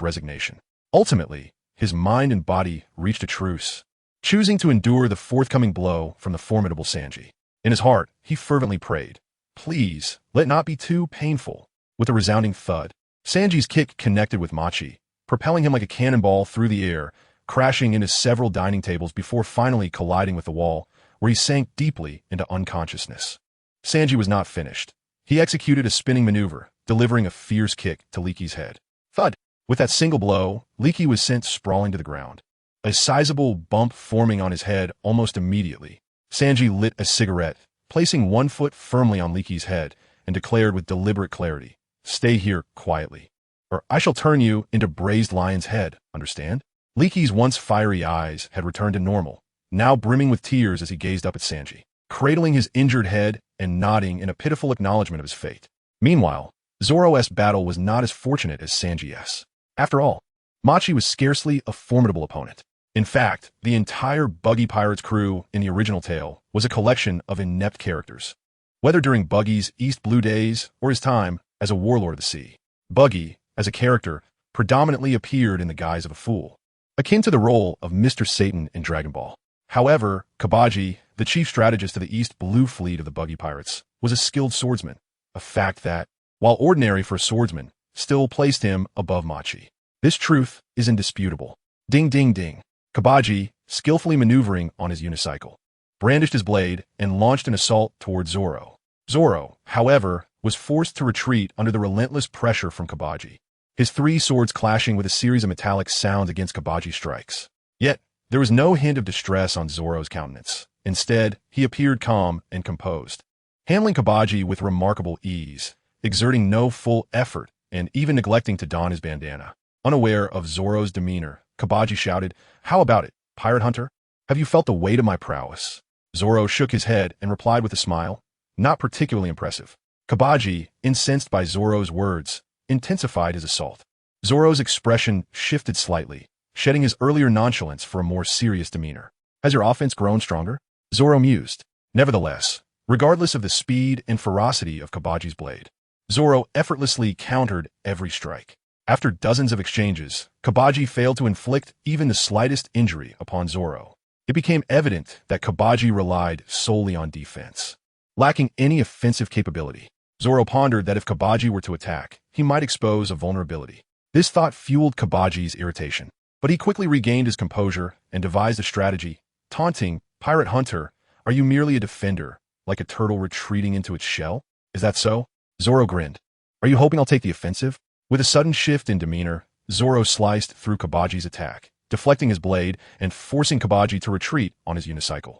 resignation. Ultimately, his mind and body reached a truce, choosing to endure the forthcoming blow from the formidable Sanji. In his heart, he fervently prayed, "Please, let it not be too painful." With a resounding thud, Sanji's kick connected with Machi, propelling him like a cannonball through the air, crashing into several dining tables before finally colliding with the wall, where he sank deeply into unconsciousness. Sanji was not finished. He executed a spinning maneuver, delivering a fierce kick to Leaky's head. Thud! With that single blow, Leaky was sent sprawling to the ground, a sizable bump forming on his head almost immediately. Sanji lit a cigarette, placing one foot firmly on Leaky's head, and declared with deliberate clarity, "Stay here quietly, or I shall turn you into braised lion's head, understand?" Leaky's once fiery eyes had returned to normal, now brimming with tears as he gazed up at Sanji, cradling his injured head and nodding in a pitiful acknowledgement of his fate. Meanwhile, Zoro's battle was not as fortunate as Sanji's. After all, Machi was scarcely a formidable opponent. In fact, the entire Buggy Pirates crew in the original tale was a collection of inept characters, whether during Buggy's East Blue days or his time as a warlord of the sea. Buggy, as a character, predominantly appeared in the guise of a fool, akin to the role of Mr. Satan in Dragon Ball. However, Kabaji, the chief strategist of the East Blue fleet of the Buggy Pirates, was a skilled swordsman, a fact that, while ordinary for a swordsman, still placed him above Machi. This truth is indisputable. Ding ding ding. Kabaji, skillfully maneuvering on his unicycle, brandished his blade and launched an assault toward Zoro. Zoro, however, was forced to retreat under the relentless pressure from Kabaji, his three swords clashing with a series of metallic sounds against Kabaji's strikes. Yet, there was no hint of distress on Zoro's countenance. Instead, he appeared calm and composed, handling Kabaji with remarkable ease, exerting no full effort and even neglecting to don his bandana. Unaware of Zoro's demeanor, Kabaji shouted, "How about it, pirate hunter? Have you felt the weight of my prowess?" Zoro shook his head and replied with a smile, "Not particularly impressive." Kabaji, incensed by Zoro's words, intensified his assault. Zoro's expression shifted slightly, shedding his earlier nonchalance for a more serious demeanor. "Has your offense grown stronger?" Zoro mused. Nevertheless, regardless of the speed and ferocity of Kabaji's blade, Zoro effortlessly countered every strike. After dozens of exchanges, Kabaji failed to inflict even the slightest injury upon Zoro. It became evident that Kabaji relied solely on defense, lacking any offensive capability. Zoro pondered that if Kabaji were to attack, he might expose a vulnerability. This thought fueled Kabaji's irritation, but he quickly regained his composure and devised a strategy, taunting, "Pirate hunter, are you merely a defender, like a turtle retreating into its shell? Is that so?" Zoro grinned. "Are you hoping I'll take the offensive?" With a sudden shift in demeanor, Zoro sliced through Kabaji's attack, deflecting his blade and forcing Kabaji to retreat on his unicycle.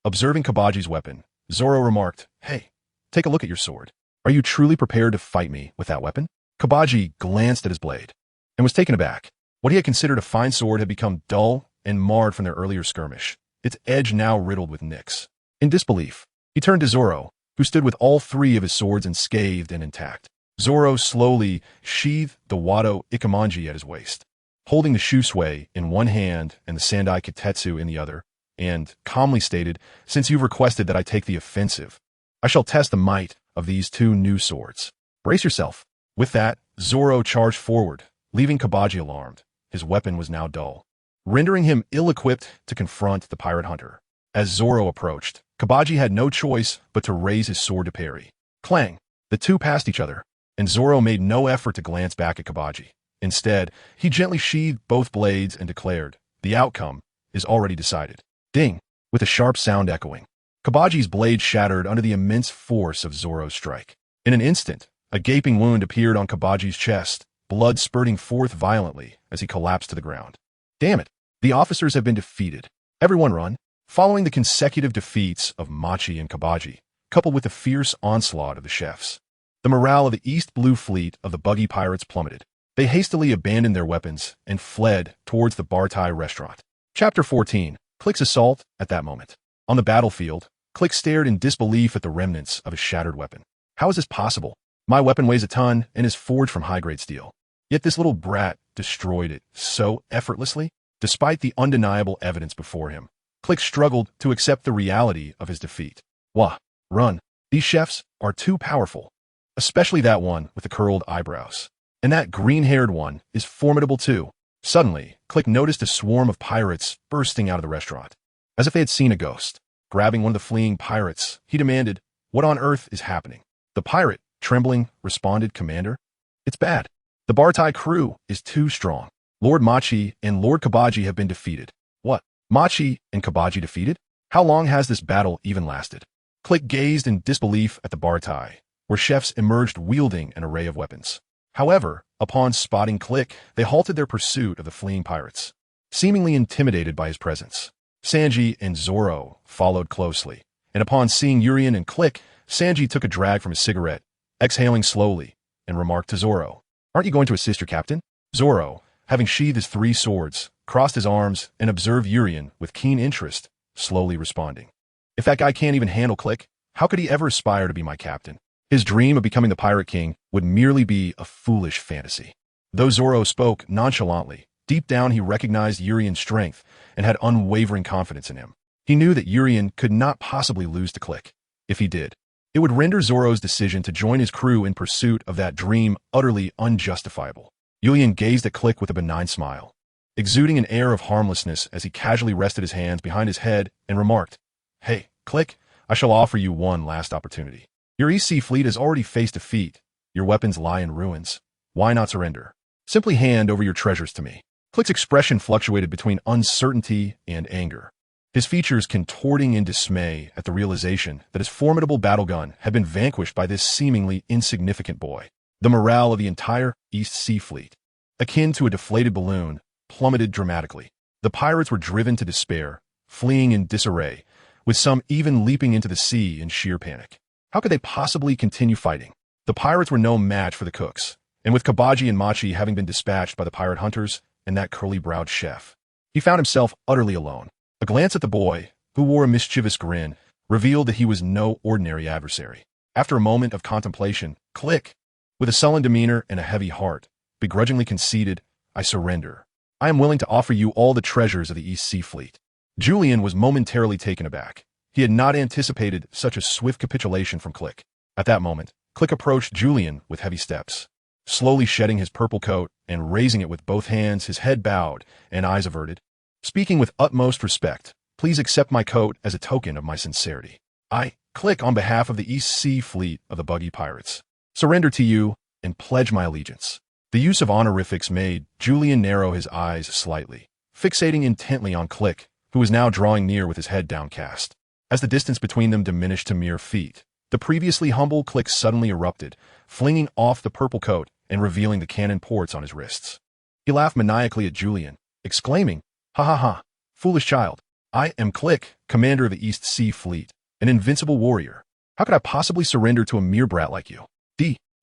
Observing Kabaji's weapon, Zoro remarked, "Hey, take a look at your sword. Are you truly prepared to fight me with that weapon?" Kabaji glanced at his blade and was taken aback. What he had considered a fine sword had become dull and marred from their earlier skirmish, its edge now riddled with nicks. In disbelief, he turned to Zoro, who stood with all three of his swords unscathed and intact. Zoro slowly sheathed the Wado Ikemanji at his waist, holding the Shusui in one hand and the Sandai Kitetsu in the other, and calmly stated, "Since you've requested that I take the offensive, I shall test the might of these two new swords. Brace yourself." With that, Zoro charged forward, leaving Kabaji alarmed. His weapon was now dull, rendering him ill-equipped to confront the pirate hunter. As Zoro approached, Kabaji had no choice but to raise his sword to parry. Clang! The two passed each other, and Zoro made no effort to glance back at Kabaji. Instead, he gently sheathed both blades and declared, "The outcome is already decided." Ding! With a sharp sound echoing, Kabaji's blade shattered under the immense force of Zoro's strike. In an instant, a gaping wound appeared on Kabaji's chest, blood spurting forth violently as he collapsed to the ground. "Damn it! The officers have been defeated. Everyone run!" Following the consecutive defeats of Machi and Kabaji, coupled with the fierce onslaught of the chefs, the morale of the East Blue fleet of the Buggy Pirates plummeted. They hastily abandoned their weapons and fled towards the Bartai restaurant. Chapter 14. Click's assault at that moment. On the battlefield, Click stared in disbelief at the remnants of his shattered weapon. How is this possible? My weapon weighs a ton and is forged from high-grade steel. Yet this little brat destroyed it so effortlessly. Despite the undeniable evidence before him, Click struggled to accept the reality of his defeat. Wah, run. These chefs are too powerful. Especially that one with the curled eyebrows. And that green-haired one is formidable too. Suddenly, Click noticed a swarm of pirates bursting out of the restaurant. As if they had seen a ghost. Grabbing one of the fleeing pirates, he demanded, "What on earth is happening?" The pirate, trembling, responded, "Commander, it's bad. The Bartai crew is too strong. Lord Machi and Lord Kabaji have been defeated." "What? Machi and Kabaji defeated? How long has this battle even lasted?" Click gazed in disbelief at the Bartai, where chefs emerged wielding an array of weapons. However, upon spotting Click, they halted their pursuit of the fleeing pirates, seemingly intimidated by his presence. Sanji and Zoro followed closely, and upon seeing Urien and Click, Sanji took a drag from his cigarette, exhaling slowly, and remarked to Zoro, "Aren't you going to assist your captain?" Zoro, having sheathed his 3 swords, crossed his arms and observed Urien with keen interest, slowly responding, "If that guy can't even handle Click, how could he ever aspire to be my captain? His dream of becoming the Pirate King would merely be a foolish fantasy." Though Zoro spoke nonchalantly, deep down he recognized Urien's strength and had unwavering confidence in him. He knew that Urien could not possibly lose to Click. If he did, it would render Zoro's decision to join his crew in pursuit of that dream utterly unjustifiable. Urien gazed at Click with a benign smile, exuding an air of harmlessness as he casually rested his hands behind his head and remarked, "Hey, Click, I shall offer you one last opportunity. Your East Sea fleet has already faced defeat. Your weapons lie in ruins. Why not surrender? Simply hand over your treasures to me." Click's expression fluctuated between uncertainty and anger, his features contorting in dismay at the realization that his formidable battle gun had been vanquished by this seemingly insignificant boy. The morale of the entire East Sea fleet, akin to a deflated balloon, plummeted dramatically. The pirates were driven to despair, fleeing in disarray, with some even leaping into the sea in sheer panic. How could they possibly continue fighting? The pirates were no match for the cooks, and with Kabaji and Machi having been dispatched by the pirate hunters and that curly-browed chef, he found himself utterly alone. A glance at the boy, who wore a mischievous grin, revealed that he was no ordinary adversary. After a moment of contemplation, Click, with a sullen demeanor and a heavy heart, begrudgingly conceded, "I surrender. I am willing to offer you all the treasures of the East Sea Fleet." Julian was momentarily taken aback. He had not anticipated such a swift capitulation from Click. At that moment, Click approached Julian with heavy steps, slowly shedding his purple coat and raising it with both hands, his head bowed and eyes averted. "Speaking with utmost respect, please accept my coat as a token of my sincerity. I, Click, on behalf of the East Sea Fleet of the Buggy Pirates, surrender to you and pledge my allegiance." The use of honorifics made Julian narrow his eyes slightly, fixating intently on Click, who was now drawing near with his head downcast. As the distance between them diminished to mere feet, the previously humble Click suddenly erupted, flinging off the purple coat and revealing the cannon ports on his wrists. He laughed maniacally at Julian, exclaiming, "Ha ha ha, foolish child. I am Click, commander of the East Sea Fleet, an invincible warrior. How could I possibly surrender to a mere brat like you?"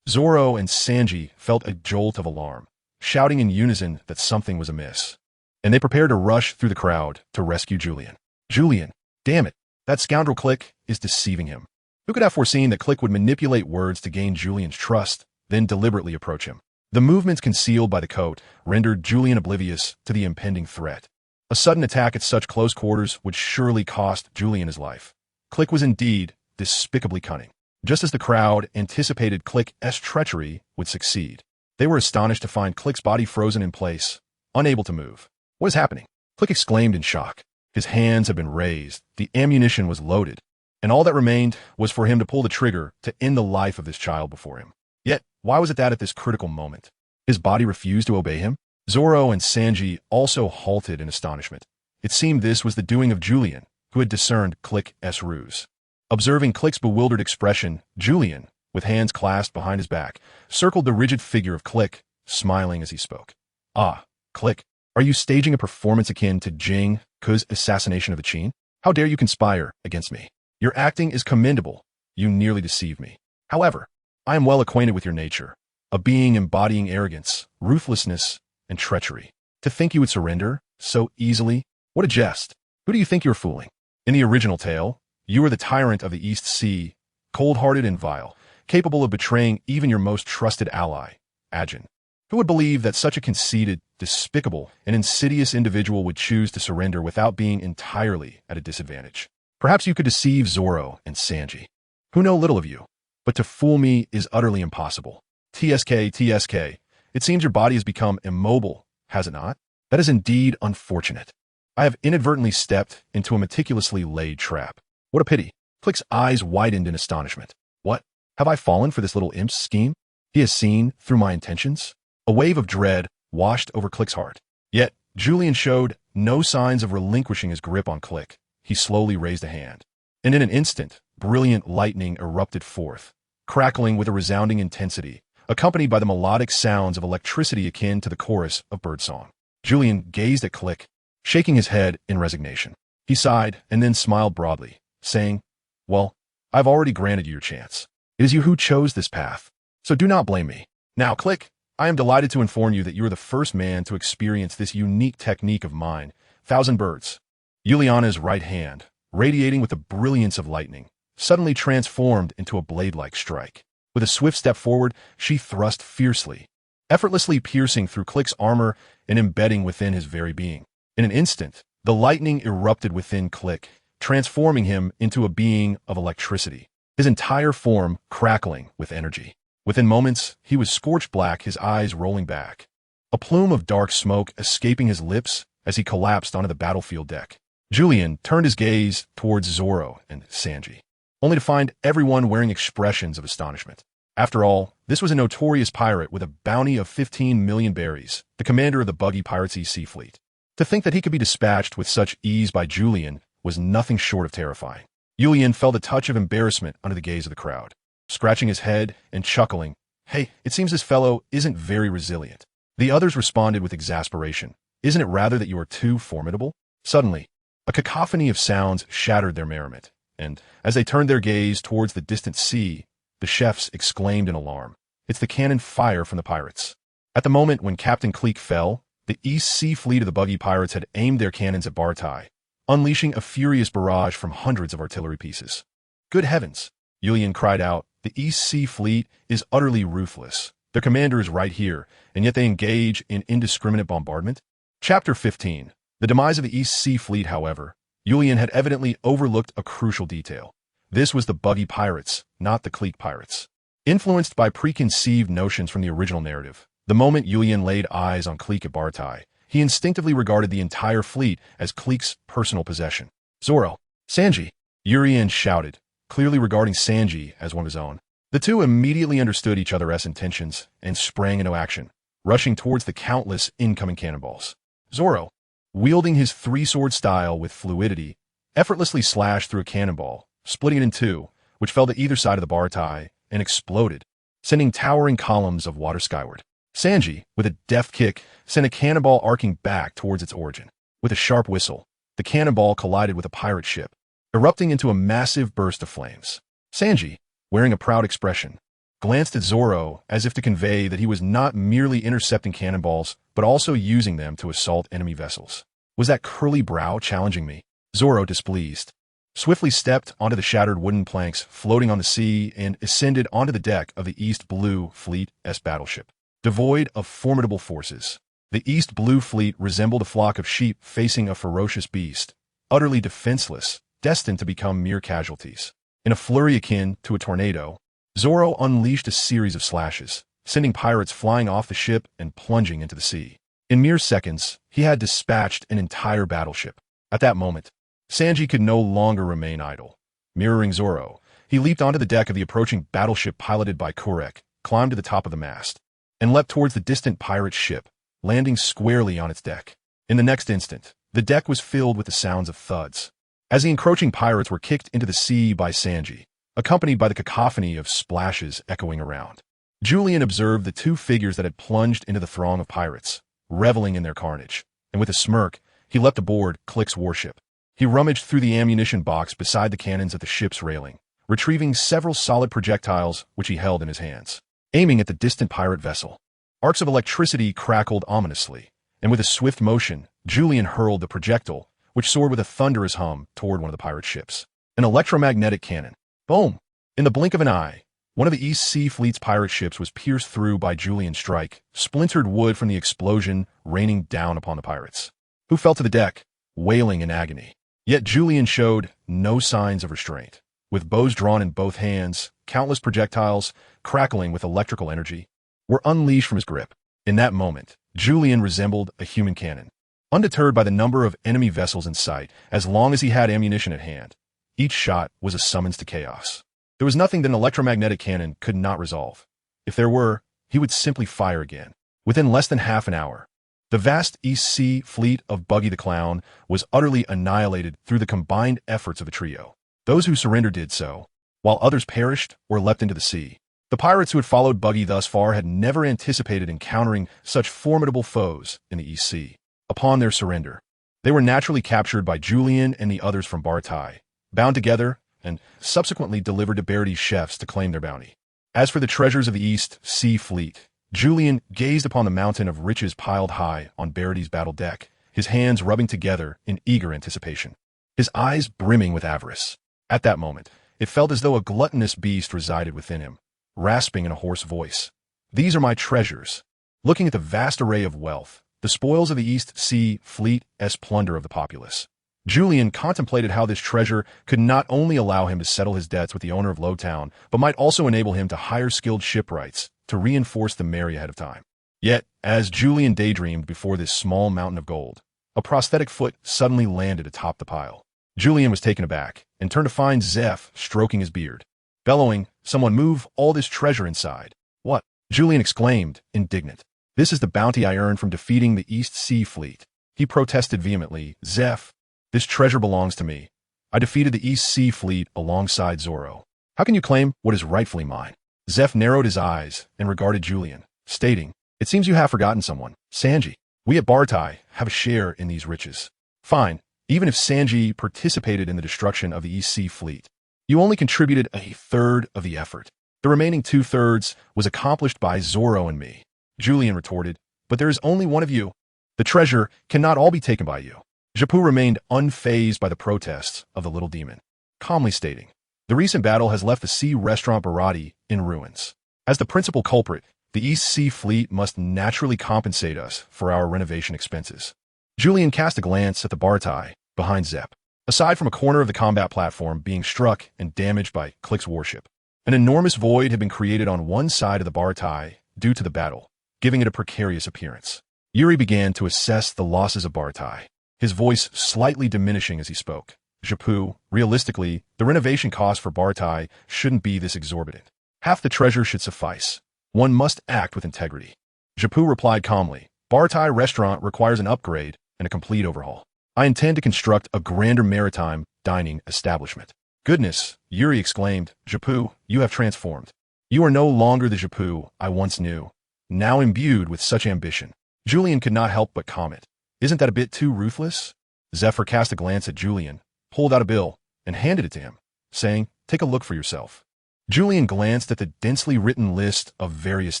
Zoro and Sanji felt a jolt of alarm, shouting in unison that something was amiss, and they prepared to rush through the crowd to rescue Julian. Julian, damn it, that scoundrel Click is deceiving him. Who could have foreseen that Click would manipulate words to gain Julian's trust, then deliberately approach him? The movements concealed by the coat rendered Julian oblivious to the impending threat. A sudden attack at such close quarters would surely cost Julian his life. Click was indeed despicably cunning. Just as the crowd anticipated Click's treachery would succeed, they were astonished to find Click's body frozen in place, unable to move. "What is happening?" Click exclaimed in shock. His hands had been raised, the ammunition was loaded, and all that remained was for him to pull the trigger to end the life of this child before him. Yet, why was it that at this critical moment, his body refused to obey him? Zoro and Sanji also halted in astonishment. It seemed this was the doing of Julian, who had discerned Click's ruse. Observing Click's bewildered expression, Julian, with hands clasped behind his back, circled the rigid figure of Click, smiling as he spoke. "Ah, Click, are you staging a performance akin to Jing Ku's assassination of the Qin? How dare you conspire against me? Your acting is commendable. You nearly deceived me. However, I am well acquainted with your nature, a being embodying arrogance, ruthlessness, and treachery. To think you would surrender so easily? What a jest! Who do you think you're fooling? In the original tale, you were the tyrant of the East Sea, cold-hearted and vile, capable of betraying even your most trusted ally, Ajin. Who would believe that such a conceited, despicable, and insidious individual would choose to surrender without being entirely at a disadvantage? Perhaps you could deceive Zoro and Sanji, who know little of you, but to fool me is utterly impossible. TSK, TSK, it seems your body has become immobile, has it not? That is indeed unfortunate. I have inadvertently stepped into a meticulously laid trap. What a pity. Click's eyes widened in astonishment. What? Have I fallen for this little imp's scheme? He has seen through my intentions? A wave of dread washed over Click's heart. Yet, Julian showed no signs of relinquishing his grip on Click. He slowly raised a hand. And in an instant, brilliant lightning erupted forth, crackling with a resounding intensity, accompanied by the melodic sounds of electricity akin to the chorus of birdsong. Julian gazed at Click, shaking his head in resignation. He sighed and then smiled broadly, saying, "Well, I've already granted you your chance. It is you who chose this path, so do not blame me. Now, Click, I am delighted to inform you that you are the first man to experience this unique technique of mine, Thousand Birds." Juliana's right hand, radiating with the brilliance of lightning, suddenly transformed into a blade-like strike. With a swift step forward, she thrust fiercely, effortlessly piercing through Click's armor and embedding within his very being. In an instant, the lightning erupted within Click, transforming him into a being of electricity, his entire form crackling with energy. Within moments, he was scorched black, his eyes rolling back, a plume of dark smoke escaping his lips as he collapsed onto the battlefield deck. Julian turned his gaze towards Zoro and Sanji, only to find everyone wearing expressions of astonishment. After all, this was a notorious pirate with a bounty of 15 million berries, the commander of the Buggy Pirates Sea Fleet. To think that he could be dispatched with such ease by Julian was nothing short of terrifying. Julian felt a touch of embarrassment under the gaze of the crowd, scratching his head and chuckling. "Hey, it seems this fellow isn't very resilient." The others responded with exasperation. "Isn't it rather that you are too formidable?" Suddenly, a cacophony of sounds shattered their merriment, and as they turned their gaze towards the distant sea, the chefs exclaimed in alarm, "It's the cannon fire from the pirates." At the moment when Captain Cleek fell, the East Sea Fleet of the Buggy Pirates had aimed their cannons at Bartai, unleashing a furious barrage from hundreds of artillery pieces. "Good heavens!" Julian cried out. "The East Sea Fleet is utterly ruthless. Their commander is right here, and yet they engage in indiscriminate bombardment." Chapter 15. The demise of the East Sea Fleet, however, Julian had evidently overlooked a crucial detail. This was the Buggy Pirates, not the Cleek Pirates. Influenced by preconceived notions from the original narrative, the moment Julian laid eyes on Cleek at Bartai, he instinctively regarded the entire fleet as Cleek's personal possession. "Zoro, Sanji!" Urian shouted, clearly regarding Sanji as one of his own. The two immediately understood each other's intentions and sprang into action, rushing towards the countless incoming cannonballs. Zoro, wielding his three-sword style with fluidity, effortlessly slashed through a cannonball, splitting it in two, which fell to either side of the Bartai and exploded, sending towering columns of water skyward. Sanji, with a deft kick, sent a cannonball arcing back towards its origin. With a sharp whistle, the cannonball collided with a pirate ship, erupting into a massive burst of flames. Sanji, wearing a proud expression, glanced at Zoro as if to convey that he was not merely intercepting cannonballs, but also using them to assault enemy vessels. Was that curly brow challenging me? Zoro, displeased, swiftly stepped onto the shattered wooden planks floating on the sea and ascended onto the deck of the East Blue Fleet-S battleship. Devoid of formidable forces, the East Blue Fleet resembled a flock of sheep facing a ferocious beast, utterly defenseless, destined to become mere casualties. In a flurry akin to a tornado, Zoro unleashed a series of slashes, sending pirates flying off the ship and plunging into the sea. In mere seconds, he had dispatched an entire battleship. At that moment, Sanji could no longer remain idle. Mirroring Zoro, he leaped onto the deck of the approaching battleship piloted by Kurek, climbed to the top of the mast, and leapt towards the distant pirate ship, landing squarely on its deck. In the next instant, the deck was filled with the sounds of thuds, as the encroaching pirates were kicked into the sea by Sanji, accompanied by the cacophony of splashes echoing around. Julian observed the two figures that had plunged into the throng of pirates, reveling in their carnage, and with a smirk, he leapt aboard Click's warship. He rummaged through the ammunition box beside the cannons at the ship's railing, retrieving several solid projectiles which he held in his hands. Aiming at the distant pirate vessel, arcs of electricity crackled ominously, and with a swift motion, Julian hurled the projectile, which soared with a thunderous hum toward one of the pirate ships. An electromagnetic cannon. Boom! In the blink of an eye, One of the East Sea Fleet's pirate ships was pierced through by Julian's strike, splintered wood from the explosion raining down upon the pirates, who fell to the deck, wailing in agony. Yet Julian showed no signs of restraint. With bows drawn in both hands, countless projectiles, crackling with electrical energy, were unleashed from his grip. In that moment, Julian resembled a human cannon. Undeterred by the number of enemy vessels in sight, as long as he had ammunition at hand, each shot was a summons to chaos. There was nothing that an electromagnetic cannon could not resolve. If there were, he would simply fire again. Within less than half an hour, the vast East Sea Fleet of Buggy the Clown was utterly annihilated through the combined efforts of a trio. Those who surrendered did so, while others perished or leapt into the sea. The pirates who had followed Buggy thus far had never anticipated encountering such formidable foes in the East Sea. Upon their surrender, they were naturally captured by Julian and the others from Bartai, bound together, and subsequently delivered to Barity's chefs to claim their bounty. As for the treasures of the East Sea Fleet, Julian gazed upon the mountain of riches piled high on Barity's battle deck, his hands rubbing together in eager anticipation, his eyes brimming with avarice. At that moment, it felt as though a gluttonous beast resided within him, rasping in a hoarse voice. "These are my treasures." Looking at the vast array of wealth, the spoils of the East Sea Fleet's plunder of the populace, Julian contemplated how this treasure could not only allow him to settle his debts with the owner of Lowtown, but might also enable him to hire skilled shipwrights to reinforce the Mary ahead of time. Yet, as Julian daydreamed before this small mountain of gold, a prosthetic foot suddenly landed atop the pile. Julian was taken aback and turned to find Zeph stroking his beard. Bellowing, "Someone move all this treasure inside." "What?" Julian exclaimed, indignant. "This is the bounty I earned from defeating the East Sea Fleet." He protested vehemently. "Zeph, this treasure belongs to me. I defeated the East Sea Fleet alongside Zoro. How can you claim what is rightfully mine?" Zeph narrowed his eyes and regarded Julian, stating, "It seems you have forgotten someone, Sanji. We at Bartai have a share in these riches." "Fine, even if Sanji participated in the destruction of the East Sea Fleet. You only contributed a third of the effort. The remaining two-thirds was accomplished by Zoro and me." Julian retorted, "But there is only one of you. The treasure cannot all be taken by you." Jappu remained unfazed by the protests of the little demon, calmly stating, "The recent battle has left the sea restaurant Barati in ruins. As the principal culprit, the East Sea Fleet must naturally compensate us for our renovation expenses." Julian cast a glance at the Bartai behind Zep. Aside from a corner of the combat platform being struck and damaged by Click's warship, an enormous void had been created on one side of the Bartai due to the battle, giving it a precarious appearance. Yuri began to assess the losses of Bartai, his voice slightly diminishing as he spoke. "Jappu, realistically, the renovation cost for Bartai shouldn't be this exorbitant. Half the treasure should suffice. One must act with integrity." Jappu replied calmly, "Bartai restaurant requires an upgrade and a complete overhaul. I intend to construct a grander maritime dining establishment." "Goodness," Yuri exclaimed, "Jappu, you have transformed. You are no longer the Jappu I once knew, now imbued with such ambition." Julian could not help but comment, "Isn't that a bit too ruthless?" Zephyr cast a glance at Julian, pulled out a bill, and handed it to him, saying, "Take a look for yourself." Julian glanced at the densely written list of various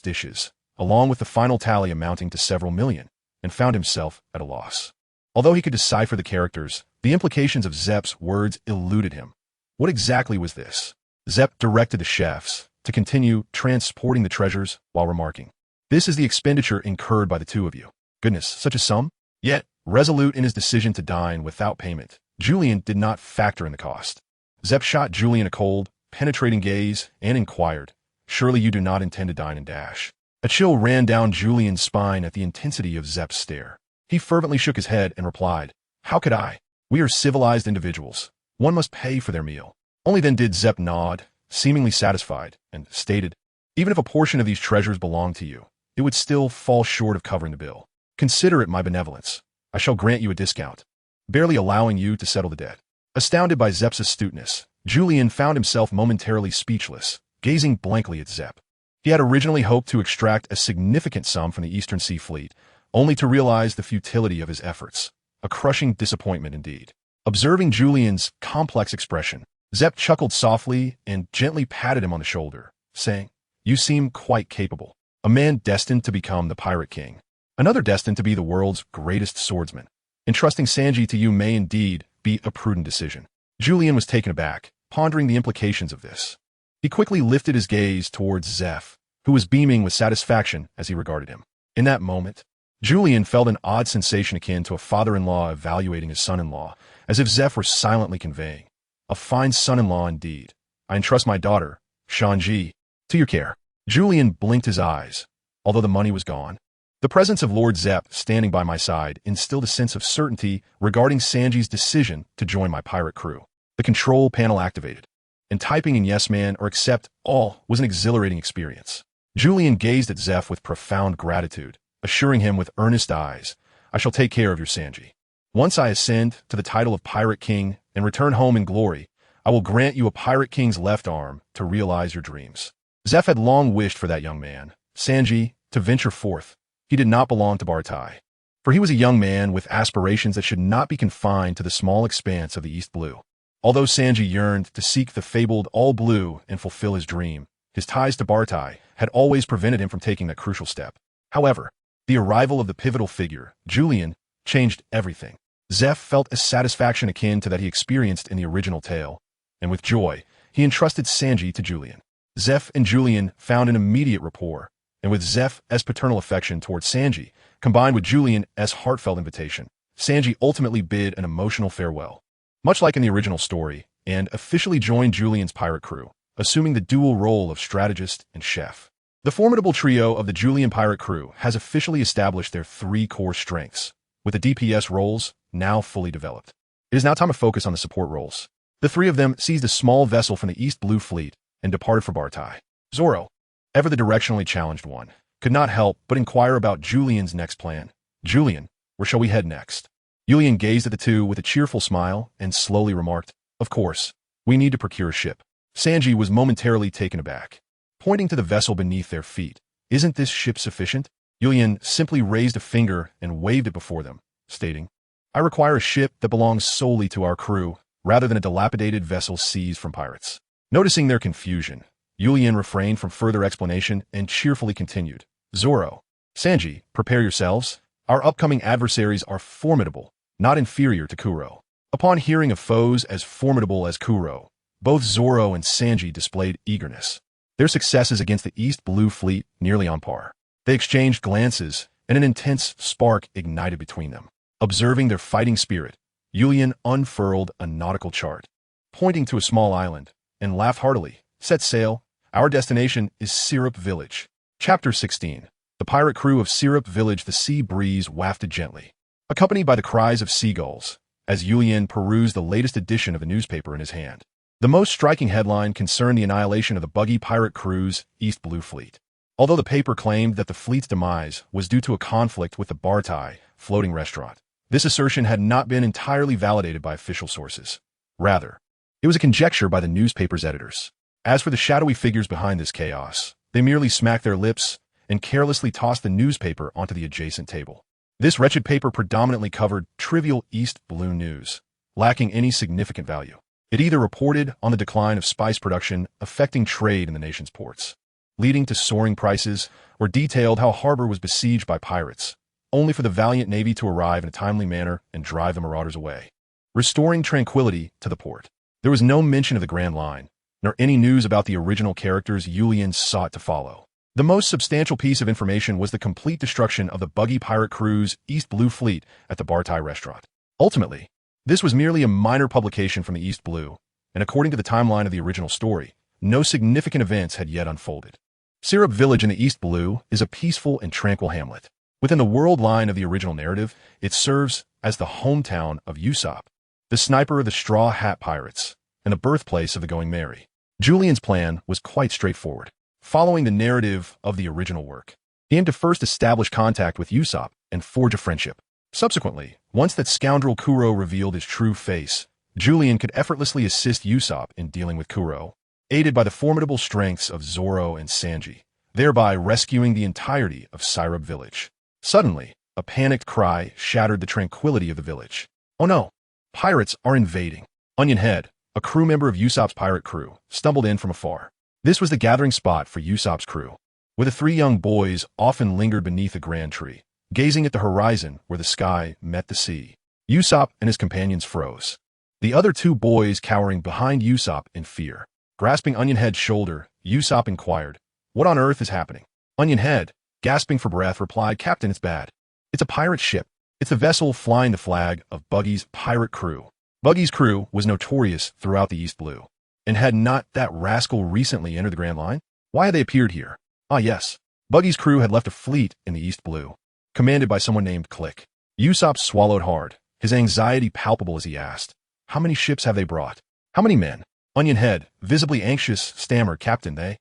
dishes, along with the final tally amounting to several million, and found himself at a loss. Although he could decipher the characters, the implications of Zep's words eluded him. What exactly was this? Zep directed the chefs to continue transporting the treasures while remarking, "This is the expenditure incurred by the two of you." Goodness, such a sum? Yet, resolute in his decision to dine without payment, Julian did not factor in the cost. Zep shot Julian a cold, penetrating gaze and inquired, "Surely you do not intend to dine and dash?" A chill ran down Julian's spine at the intensity of Zep's stare. He fervently shook his head and replied, "How could I? We are civilized individuals. One must pay for their meal." Only then did Zep nod, seemingly satisfied, and stated, "Even if a portion of these treasures belong to you, it would still fall short of covering the bill. Consider it my benevolence. I shall grant you a discount, barely allowing you to settle the debt." Astounded by Zep's astuteness, Julian found himself momentarily speechless, gazing blankly at Zep. He had originally hoped to extract a significant sum from the Eastern Sea Fleet, only to realize the futility of his efforts. A crushing disappointment indeed. Observing Julian's complex expression, Zep chuckled softly and gently patted him on the shoulder, saying, "You seem quite capable. A man destined to become the Pirate King. Another destined to be the world's greatest swordsman. Entrusting Sanji to you may indeed be a prudent decision." Julian was taken aback, pondering the implications of this. He quickly lifted his gaze towards Zeph, who was beaming with satisfaction as he regarded him. In that moment, Julian felt an odd sensation akin to a father-in-law evaluating his son-in-law, as if Zeph were silently conveying, "A fine son-in-law indeed. I entrust my daughter, Shanji, to your care." Julian blinked his eyes, although the money was gone. The presence of Lord Zeph standing by my side instilled a sense of certainty regarding Sanji's decision to join my pirate crew. The control panel activated, and typing in yes man or accept all was an exhilarating experience. Julian gazed at Zeph with profound gratitude, assuring him with earnest eyes, "I shall take care of your Sanji. Once I ascend to the title of Pirate King and return home in glory, I will grant you a Pirate King's left arm to realize your dreams." Zeph had long wished for that young man, Sanji, to venture forth. He did not belong to Bartai, for he was a young man with aspirations that should not be confined to the small expanse of the East Blue. Although Sanji yearned to seek the fabled All Blue and fulfill his dream, his ties to Bartai had always prevented him from taking that crucial step. However, the arrival of the pivotal figure, Julian, changed everything. Zeph felt a satisfaction akin to that he experienced in the original tale, and with joy, he entrusted Sanji to Julian. Zeph and Julian found an immediate rapport, and with Zeph's paternal affection towards Sanji, combined with Julian's heartfelt invitation, Sanji ultimately bid an emotional farewell, much like in the original story, and officially joined Julian's pirate crew, assuming the dual role of strategist and chef. The formidable trio of the Julian pirate crew has officially established their three core strengths, with the DPS roles now fully developed. It is now time to focus on the support roles. The three of them seized a small vessel from the East Blue Fleet and departed for Bartai. Zoro, ever the directionally challenged one, could not help but inquire about Julian's next plan. "Julian, where shall we head next?" Julian gazed at the two with a cheerful smile and slowly remarked, "Of course, we need to procure a ship." Sanji was momentarily taken aback, pointing to the vessel beneath their feet. "Isn't this ship sufficient?" Julian simply raised a finger and waved it before them, stating, "I require a ship that belongs solely to our crew, rather than a dilapidated vessel seized from pirates." Noticing their confusion, Julian refrained from further explanation and cheerfully continued, "Zoro, Sanji, prepare yourselves. Our upcoming adversaries are formidable, not inferior to Kuro." Upon hearing of foes as formidable as Kuro, both Zoro and Sanji displayed eagerness. Their successes against the East Blue Fleet nearly on par. They exchanged glances, and an intense spark ignited between them. Observing their fighting spirit, Julian unfurled a nautical chart, pointing to a small island, and laughed heartily. "Set sail. Our destination is Syrup Village." Chapter 16. The pirate crew of Syrup Village. The sea breeze wafted gently, accompanied by the cries of seagulls, as Julian perused the latest edition of the newspaper in his hand. The most striking headline concerned the annihilation of the Buggy pirate crew's East Blue Fleet. Although the paper claimed that the fleet's demise was due to a conflict with the Bartai floating restaurant, this assertion had not been entirely validated by official sources. Rather, it was a conjecture by the newspaper's editors. As for the shadowy figures behind this chaos, they merely smacked their lips and carelessly tossed the newspaper onto the adjacent table. This wretched paper predominantly covered trivial East Blue news, lacking any significant value. It either reported on the decline of spice production affecting trade in the nation's ports, leading to soaring prices, or detailed how harbor was besieged by pirates, only for the valiant Navy to arrive in a timely manner and drive the marauders away, restoring tranquility to the port. There was no mention of the Grand Line, nor any news about the original characters Julian sought to follow. The most substantial piece of information was the complete destruction of the Buggy pirate crew's East Blue Fleet at the Bartai restaurant. Ultimately, this was merely a minor publication from the East Blue, and according to the timeline of the original story, no significant events had yet unfolded. Syrup Village in the East Blue is a peaceful and tranquil hamlet. Within the world line of the original narrative, it serves as the hometown of Usopp, the sniper of the Straw Hat Pirates, and the birthplace of the Going Merry. Julian's plan was quite straightforward. Following the narrative of the original work, he aimed to first establish contact with Usopp and forge a friendship. Subsequently, once that scoundrel Kuro revealed his true face, Julian could effortlessly assist Usopp in dealing with Kuro, aided by the formidable strengths of Zoro and Sanji, thereby rescuing the entirety of Syrup Village. Suddenly, a panicked cry shattered the tranquility of the village. "Oh no! Pirates are invading!" Onion Head, a crew member of Usopp's pirate crew, stumbled in from afar. This was the gathering spot for Usopp's crew, where the three young boys often lingered beneath a grand tree, gazing at the horizon where the sky met the sea. Usopp and his companions froze, the other two boys cowering behind Usopp in fear. Grasping Onion Head's shoulder, Usopp inquired, "What on earth is happening?" Onion Head, gasping for breath, replied, "Captain, it's bad. It's a pirate ship. It's a vessel flying the flag of Buggy's pirate crew." Buggy's crew was notorious throughout the East Blue. And had not that rascal recently entered the Grand Line? Why had they appeared here? Ah yes, Buggy's crew had left a fleet in the East Blue, commanded by someone named Click. Usopp swallowed hard, his anxiety palpable as he asked, "How many ships have they brought? How many men?" Onion Head, visibly anxious, stammered, "Captain, they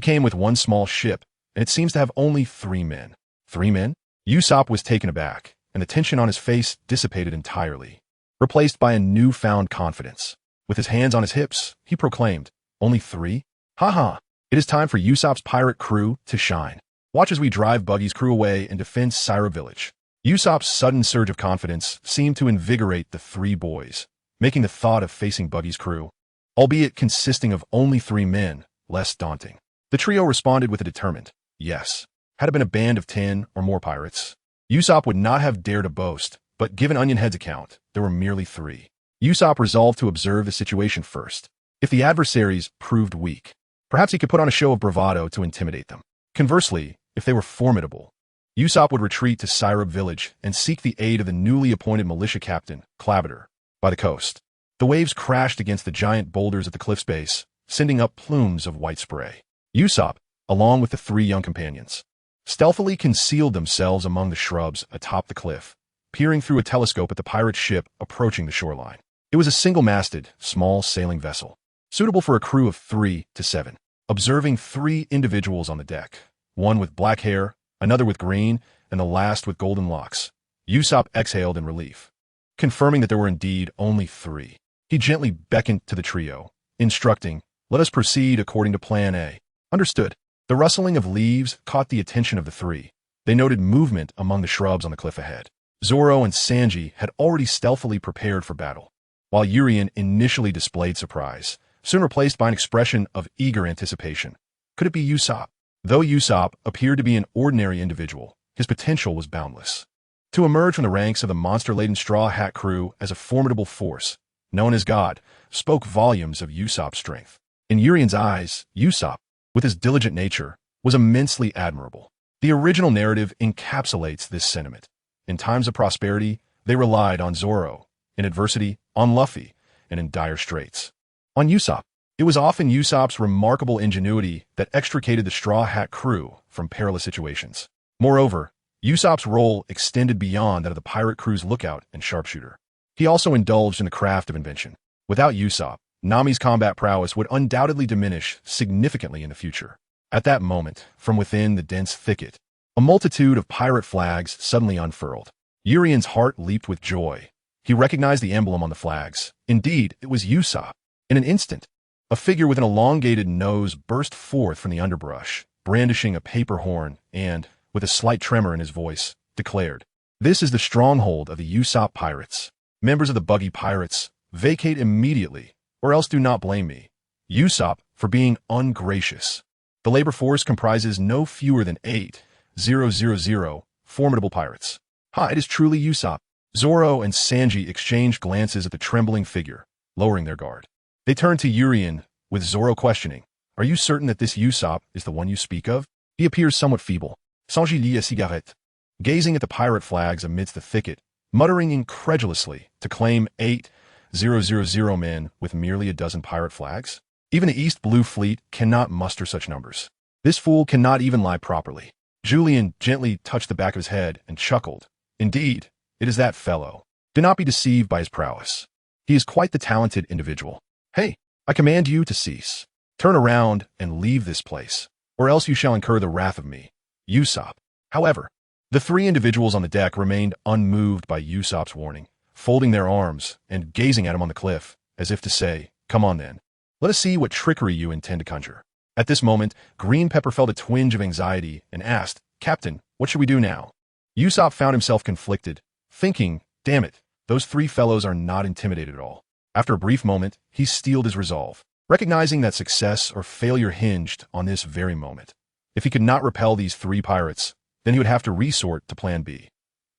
came with one small ship, and it seems to have only 3 men. 3 men? Usopp was taken aback, and the tension on his face dissipated entirely, replaced by a newfound confidence. With his hands on his hips, he proclaimed, "Only 3? Ha ha! It is time for Usopp's pirate crew to shine. Watch as we drive Buggy's crew away and defend Syrup Village." Usopp's sudden surge of confidence seemed to invigorate the 3 boys, making the thought of facing Buggy's crew, albeit consisting of only 3 men, less daunting. The trio responded with a determined yes. Had it been a band of 10 or more pirates, Usopp would not have dared to boast, but given Onion Head's account, there were merely 3. Usopp resolved to observe the situation first. If the adversaries proved weak, perhaps he could put on a show of bravado to intimidate them. Conversely, if they were formidable, Usopp would retreat to Syrup Village and seek the aid of the newly appointed militia captain, Clabater, by the coast. The waves crashed against the giant boulders at the cliff's base, sending up plumes of white spray. Usopp, along with the 3 young companions, stealthily concealed themselves among the shrubs atop the cliff, peering through a telescope at the pirate ship approaching the shoreline. It was a single-masted, small sailing vessel, suitable for a crew of 3 to 7. Observing 3 individuals on the deck, one with black hair, another with green, and the last with golden locks, Usopp exhaled in relief. Confirming that there were indeed only 3, he gently beckoned to the trio, instructing, "Let us proceed according to Plan A." "Understood." The rustling of leaves caught the attention of the 3. They noted movement among the shrubs on the cliff ahead. Zoro and Sanji had already stealthily prepared for battle, while Urien initially displayed surprise, soon replaced by an expression of eager anticipation. Could it be Usopp? Though Usopp appeared to be an ordinary individual, his potential was boundless. To emerge from the ranks of the monster-laden Straw Hat crew as a formidable force, known as God, spoke volumes of Usopp's strength. In Urien's eyes, Usopp, with his diligent nature, was immensely admirable. The original narrative encapsulates this sentiment. In times of prosperity, they relied on Zoro, in adversity, on Luffy, and in dire straits, on Usopp. It was often Usopp's remarkable ingenuity that extricated the Straw Hat crew from perilous situations. Moreover, Usopp's role extended beyond that of the pirate crew's lookout and sharpshooter. He also indulged in the craft of invention. Without Usopp, Nami's combat prowess would undoubtedly diminish significantly in the future. At that moment, from within the dense thicket, a multitude of pirate flags suddenly unfurled. Urien's heart leaped with joy. He recognized the emblem on the flags. Indeed, it was Usopp. In an instant, a figure with an elongated nose burst forth from the underbrush, brandishing a paper horn, and, with a slight tremor in his voice, declared, "This is the stronghold of the Usopp pirates. Members of the Buggy pirates, vacate immediately, or else do not blame me, Usopp, for being ungracious." The labor force comprises no fewer than 8,000 formidable pirates. Ha, it is truly Usopp. Zoro and Sanji exchanged glances at the trembling figure, lowering their guard. They turned to Urien, with Zoro questioning, "Are you certain that this Usopp is the one you speak of? He appears somewhat feeble." Sanji lit a cigarette, gazing at the pirate flags amidst the thicket, muttering incredulously to claim 8,000 men with merely a dozen pirate flags. Even the East Blue Fleet cannot muster such numbers. This fool cannot even lie properly. Julian gently touched the back of his head and chuckled. "Indeed, it is that fellow. Do not be deceived by his prowess. He is quite the talented individual. Hey, I command you to cease. Turn around and leave this place, or else you shall incur the wrath of me, Usopp." However, the 3 individuals on the deck remained unmoved by Usopp's warning, folding their arms and gazing at him on the cliff, as if to say, "Come on then. Let us see what trickery you intend to conjure." At this moment, Green Pepper felt a twinge of anxiety and asked, "Captain, what should we do now?" Usopp found himself conflicted, thinking, "Damn it, those 3 fellows are not intimidated at all." After a brief moment, he steeled his resolve, recognizing that success or failure hinged on this very moment. If he could not repel these 3 pirates, then he would have to resort to Plan B.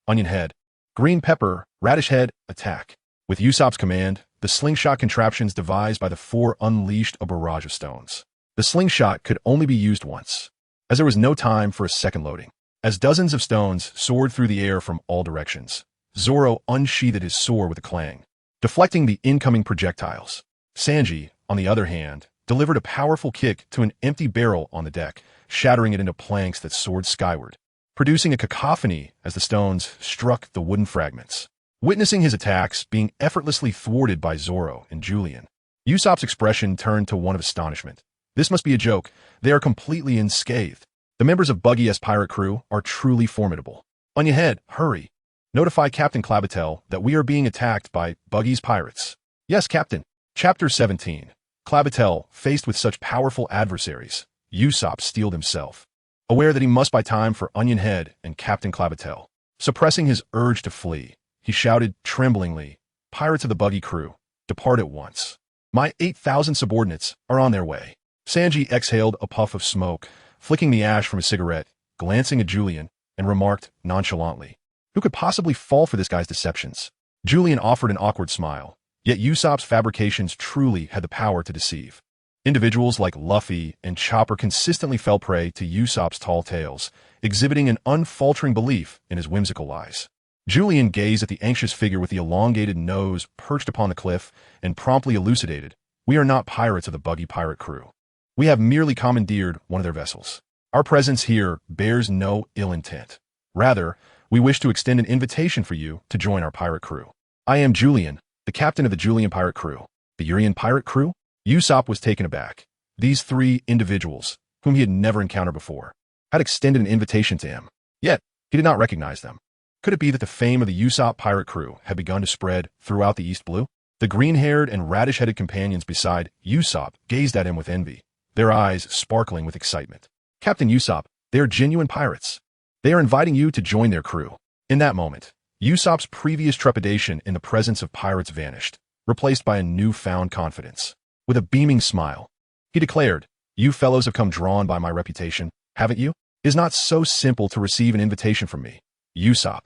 Onion Head, Green Pepper, Radish Head, attack. With Usopp's command, the slingshot contraptions devised by the four unleashed a barrage of stones. The slingshot could only be used once, as there was no time for a second loading. As dozens of stones soared through the air from all directions, Zoro unsheathed his sword with a clang, deflecting the incoming projectiles. Sanji, on the other hand, delivered a powerful kick to an empty barrel on the deck, shattering it into planks that soared skyward, producing a cacophony as the stones struck the wooden fragments. Witnessing his attacks being effortlessly thwarted by Zoro and Julian, Usopp's expression turned to one of astonishment. This must be a joke. They are completely unscathed. The members of Buggy's pirate crew are truly formidable. On your head, hurry. Notify Captain Clabatel that we are being attacked by Buggy's pirates. Yes, Captain. Chapter 17. Clabatel, faced with such powerful adversaries, Usopp steeled himself, aware that he must buy time for Onion Head and Captain Clabatel. Suppressing his urge to flee, he shouted tremblingly, "Pirates of the Buggy crew, depart at once. My 8,000 subordinates are on their way." Sanji exhaled a puff of smoke, flicking the ash from his cigarette, glancing at Julian, and remarked nonchalantly, "Who could possibly fall for this guy's deceptions?" Julian offered an awkward smile, yet Usopp's fabrications truly had the power to deceive. Individuals like Luffy and Chopper consistently fell prey to Usopp's tall tales, exhibiting an unfaltering belief in his whimsical lies. Julian gazed at the anxious figure with the elongated nose perched upon the cliff and promptly elucidated, "We are not pirates of the Buggy pirate crew. We have merely commandeered one of their vessels. Our presence here bears no ill intent. Rather, we wish to extend an invitation for you to join our pirate crew. I am Julian, the captain of the Julian pirate crew." The Urian pirate crew? Usopp was taken aback. These three individuals, whom he had never encountered before, had extended an invitation to him. Yet, he did not recognize them. Could it be that the fame of the Usopp pirate crew had begun to spread throughout the East Blue? The green-haired and radish-headed companions beside Usopp gazed at him with envy, their eyes sparkling with excitement. "Captain Usopp, they are genuine pirates. They are inviting you to join their crew." In that moment, Usopp's previous trepidation in the presence of pirates vanished, replaced by a newfound confidence. With a beaming smile, he declared, "You fellows have come drawn by my reputation, haven't you? It is not so simple to receive an invitation from me. Usopp.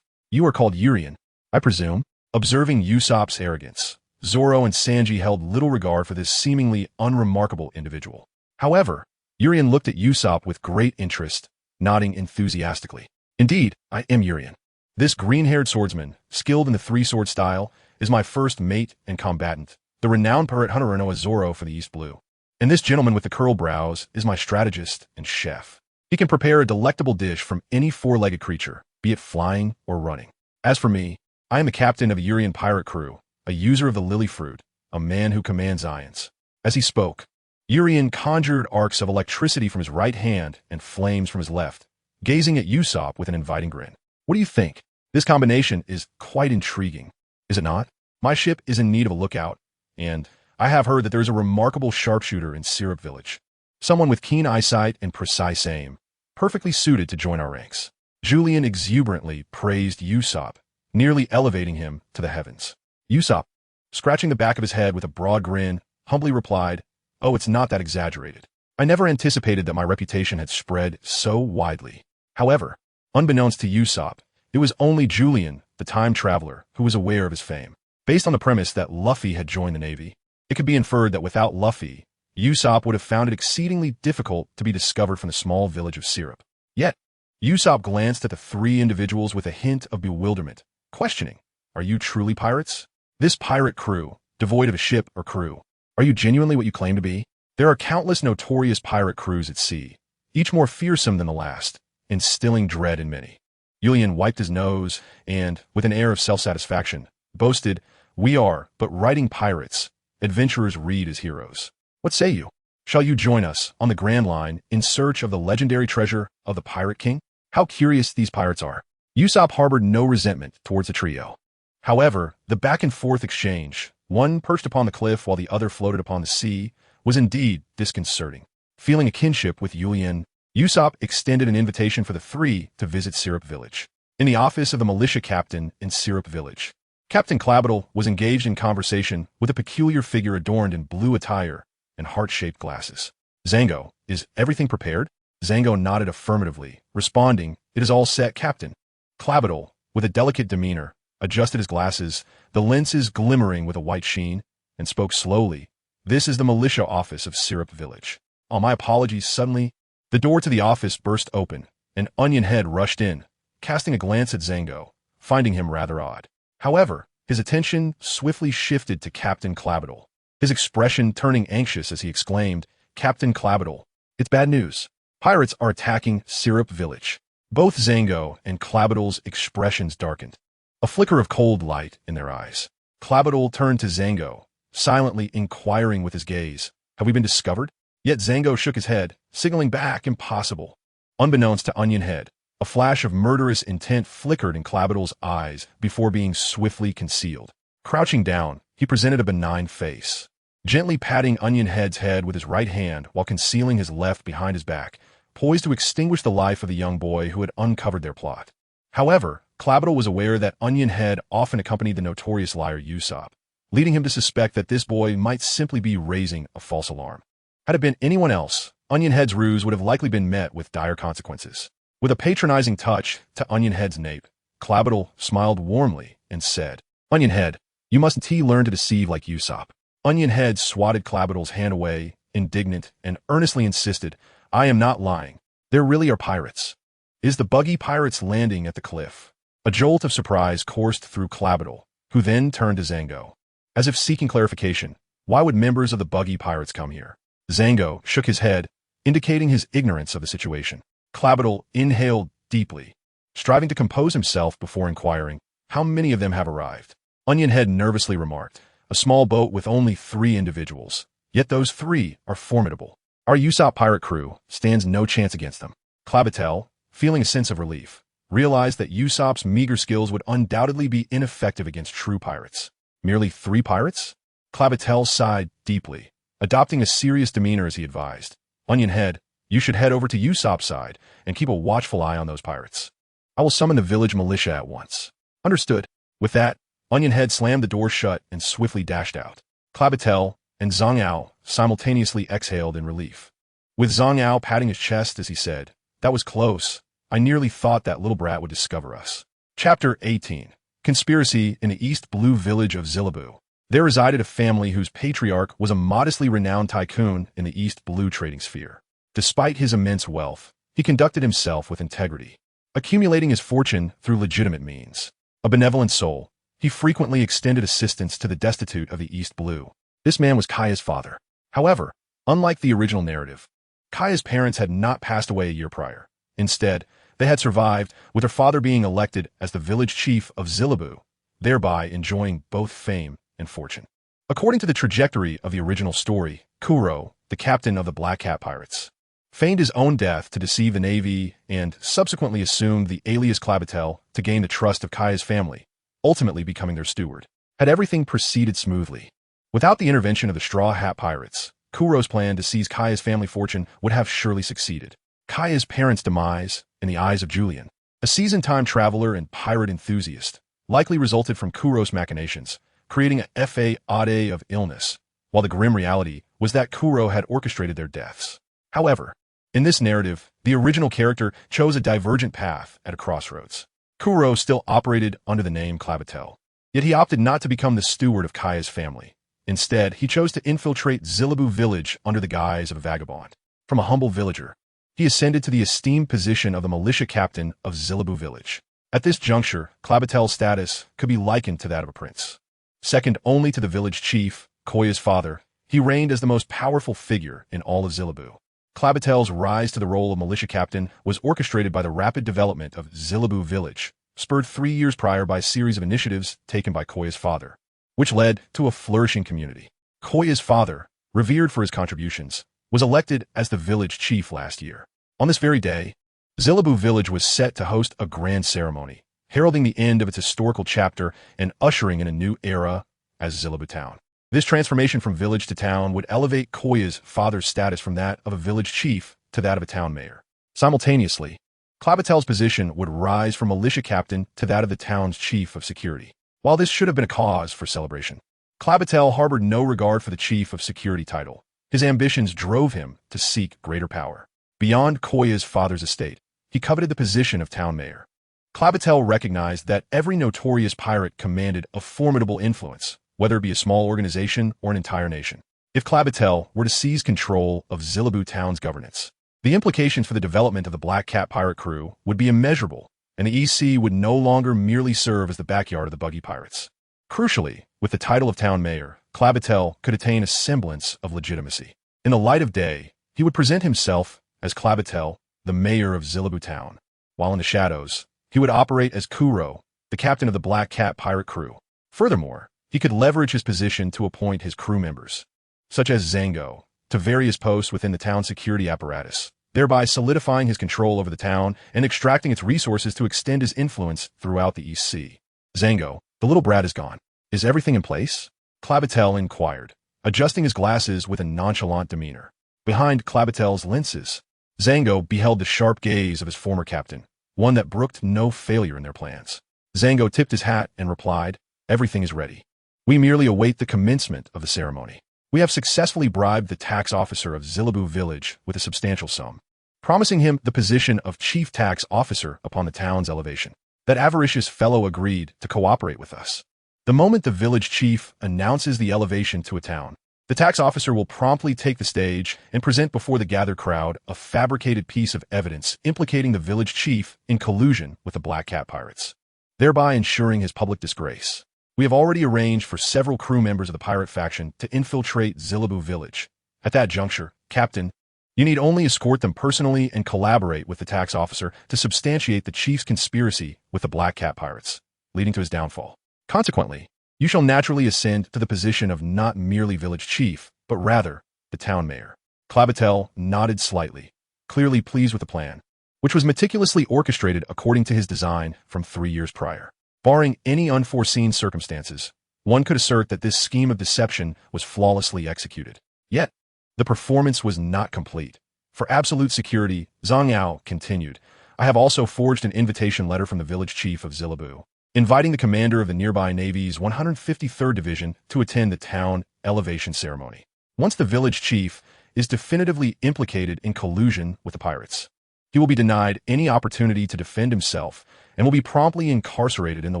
You are called Urian, I presume." Observing Usopp's arrogance, Zoro and Sanji held little regard for this seemingly unremarkable individual. However, Urian looked at Usopp with great interest, nodding enthusiastically. "Indeed, I am Urian. This green-haired swordsman, skilled in the three-sword style, is my first mate and combatant, the renowned pirate hunter Noah Zoro for the East Blue. And this gentleman with the curled brows is my strategist and chef. He can prepare a delectable dish from any four-legged creature, be it flying or running. As for me, I am the captain of a Urian pirate crew, a user of the lily fruit, a man who commands ions." As he spoke, Urian conjured arcs of electricity from his right hand and flames from his left, gazing at Usopp with an inviting grin. "What do you think? This combination is quite intriguing, is it not? My ship is in need of a lookout, and I have heard that there is a remarkable sharpshooter in Syrup Village, someone with keen eyesight and precise aim, perfectly suited to join our ranks." Julian exuberantly praised Usopp, nearly elevating him to the heavens. Usopp, scratching the back of his head with a broad grin, humbly replied, "Oh, it's not that exaggerated. I never anticipated that my reputation had spread so widely." However, unbeknownst to Usopp, it was only Julian, the time traveler, who was aware of his fame. Based on the premise that Luffy had joined the Navy, it could be inferred that without Luffy, Usopp would have found it exceedingly difficult to be discovered from the small village of Syrup. Yet, Usopp glanced at the three individuals with a hint of bewilderment, questioning, "Are you truly pirates? This pirate crew, devoid of a ship or crew, are you genuinely what you claim to be? There are countless notorious pirate crews at sea, each more fearsome than the last, instilling dread in many." Julian wiped his nose and, with an air of self-satisfaction, boasted, "We are but writing pirates. Adventurers read as heroes. What say you? Shall you join us on the Grand Line in search of the legendary treasure of the Pirate King?" How curious these pirates are. Usopp harbored no resentment towards the trio. However, the back-and-forth exchange, one perched upon the cliff while the other floated upon the sea, was indeed disconcerting. Feeling a kinship with Julian, Usopp extended an invitation for the three to visit Syrup Village. In the office of the militia captain in Syrup Village, Captain Clabatel was engaged in conversation with a peculiar figure adorned in blue attire and heart-shaped glasses. "Zango, is everything prepared?" Zango nodded affirmatively, responding, "It is all set, Captain." Clabatel, with a delicate demeanor, adjusted his glasses, the lenses glimmering with a white sheen, and spoke slowly. "This is the militia office of Syrup Village. Oh, my apologies." Suddenly, the door to the office burst open, and Onion Head rushed in, casting a glance at Zango, finding him rather odd. However, his attention swiftly shifted to Captain Crocodile, his expression turning anxious as he exclaimed, "Captain Crocodile, it's bad news. Pirates are attacking Syrup Village." Both Zango and Crocodile's expressions darkened, a flicker of cold light in their eyes. Crocodile turned to Zango, silently inquiring with his gaze, "Have we been discovered?" Yet Zango shook his head, signaling back, "Impossible." Unbeknownst to Onion Head, a flash of murderous intent flickered in Crocodile's eyes before being swiftly concealed. Crouching down, he presented a benign face, gently patting Onion Head's head with his right hand while concealing his left behind his back, poised to extinguish the life of the young boy who had uncovered their plot. However, Crocodile was aware that Onion Head often accompanied the notorious liar Usopp, leading him to suspect that this boy might simply be raising a false alarm. Had it been anyone else, Onion Head's ruse would have likely been met with dire consequences. With a patronizing touch to Onion Head's nape, Crocodile smiled warmly and said, "Onion Head, you mustn't learn to deceive like Usopp." Onion Head swatted Crocodile's hand away, indignant, and earnestly insisted, "I am not lying. There really are pirates." "Is the Buggy pirates landing at the cliff?" A jolt of surprise coursed through Crocodile, who then turned to Zango, as if seeking clarification. Why would members of the Buggy pirates come here? Zango shook his head, indicating his ignorance of the situation. Crocodile inhaled deeply, striving to compose himself before inquiring, "How many of them have arrived?" Onion Head nervously remarked, "A small boat with only 3 individuals. Yet those 3 are formidable. Our Usopp pirate crew stands no chance against them." Crocodile, feeling a sense of relief, realized that Usopp's meager skills would undoubtedly be ineffective against true pirates. Merely 3 pirates? Crocodile sighed deeply, adopting a serious demeanor as he advised, "Onion Head, you should head over to Usopp's side and keep a watchful eye on those pirates. I will summon the village militia at once." "Understood." With that, Onion Head slammed the door shut and swiftly dashed out. Crocodile and Zhang Ao simultaneously exhaled in relief, with Zhang Ao patting his chest as he said, "That was close. I nearly thought that little brat would discover us." Chapter 18. Conspiracy in the East Blue village of Zilibu. There resided a family whose patriarch was a modestly renowned tycoon in the East Blue trading sphere. Despite his immense wealth, he conducted himself with integrity, accumulating his fortune through legitimate means. A benevolent soul, he frequently extended assistance to the destitute of the East Blue. This man was Kaya's father. However, unlike the original narrative, Kaya's parents had not passed away a year prior. Instead, they had survived, with their father being elected as the village chief of Zilibu, thereby enjoying both fame and fortune. According to the trajectory of the original story, Kuro, the captain of the Black Cat Pirates, feigned his own death to deceive the Navy and subsequently assumed the alias Crocodile to gain the trust of Kaya's family, ultimately becoming their steward. Had everything proceeded smoothly, without the intervention of the Straw Hat Pirates, Kuro's plan to seize Kaya's family fortune would have surely succeeded. Kaya's parents' demise, in the eyes of Julian, a seasoned time traveler and pirate enthusiast, likely resulted from Kuro's machinations, creating a fade of illness, while the grim reality was that Kuro had orchestrated their deaths. However, in this narrative, the original character chose a divergent path at a crossroads. Kuro still operated under the name Crocodile, yet he opted not to become the steward of Kaya's family. Instead, he chose to infiltrate Zilibu village under the guise of a vagabond. From a humble villager, he ascended to the esteemed position of the militia captain of Zilibu village. At this juncture, Crocodile's status could be likened to that of a prince. Second only to the village chief, Koya's father, he reigned as the most powerful figure in all of Zilibu. Crocodile's rise to the role of militia captain was orchestrated by the rapid development of Zilibu village, spurred 3 years prior by a series of initiatives taken by Koya's father, which led to a flourishing community. Koya's father, revered for his contributions, was elected as the village chief last year. On this very day, Zilibu village was set to host a grand ceremony, heralding the end of its historical chapter and ushering in a new era as Zilibu town. This transformation from village to town would elevate Koya's father's status from that of a village chief to that of a town mayor. Simultaneously, Crocodile's position would rise from militia captain to that of the town's chief of security. While this should have been a cause for celebration, Crocodile harbored no regard for the chief of security title. His ambitions drove him to seek greater power. Beyond Koya's father's estate, he coveted the position of town mayor. Clabatel recognized that every notorious pirate commanded a formidable influence, whether it be a small organization or an entire nation. If Clabatel were to seize control of Zillaboo Town's governance, the implications for the development of the Black Cat pirate crew would be immeasurable, and the EC would no longer merely serve as the backyard of the Buggy pirates. Crucially, with the title of town mayor, Clabatel could attain a semblance of legitimacy. In the light of day, he would present himself as Clabatel, the mayor of Zillaboo Town, while in the shadows, he would operate as Kuro, the captain of the Black Cat pirate crew. Furthermore, he could leverage his position to appoint his crew members, such as Zango, to various posts within the town's security apparatus, thereby solidifying his control over the town and extracting its resources to extend his influence throughout the East Sea. Zango, the little brat is gone. Is everything in place? Clabatel inquired, adjusting his glasses with a nonchalant demeanor. Behind Clabatel's lenses, Zango beheld the sharp gaze of his former captain, one that brooked no failure in their plans. Zango tipped his hat and replied, "Everything is ready. We merely await the commencement of the ceremony. We have successfully bribed the tax officer of Zillaboo Village with a substantial sum, promising him the position of chief tax officer upon the town's elevation. That avaricious fellow agreed to cooperate with us. The moment the village chief announces the elevation to a town, the tax officer will promptly take the stage and present before the gathered crowd a fabricated piece of evidence implicating the village chief in collusion with the Black Cat pirates, thereby ensuring his public disgrace. We have already arranged for several crew members of the pirate faction to infiltrate Zillaboo Village. At that juncture, Captain, you need only escort them personally and collaborate with the tax officer to substantiate the chief's conspiracy with the Black Cat pirates, leading to his downfall. Consequently, you shall naturally ascend to the position of not merely village chief, but rather the town mayor." Clabatel nodded slightly, clearly pleased with the plan, which was meticulously orchestrated according to his design from 3 years prior. Barring any unforeseen circumstances, one could assert that this scheme of deception was flawlessly executed. Yet, the performance was not complete. For absolute security, Zhang Yao continued, "I have also forged an invitation letter from the village chief of Zillaboo, inviting the commander of the nearby Navy's 153rd Division to attend the town elevation ceremony. Once the village chief is definitively implicated in collusion with the pirates, he will be denied any opportunity to defend himself and will be promptly incarcerated in the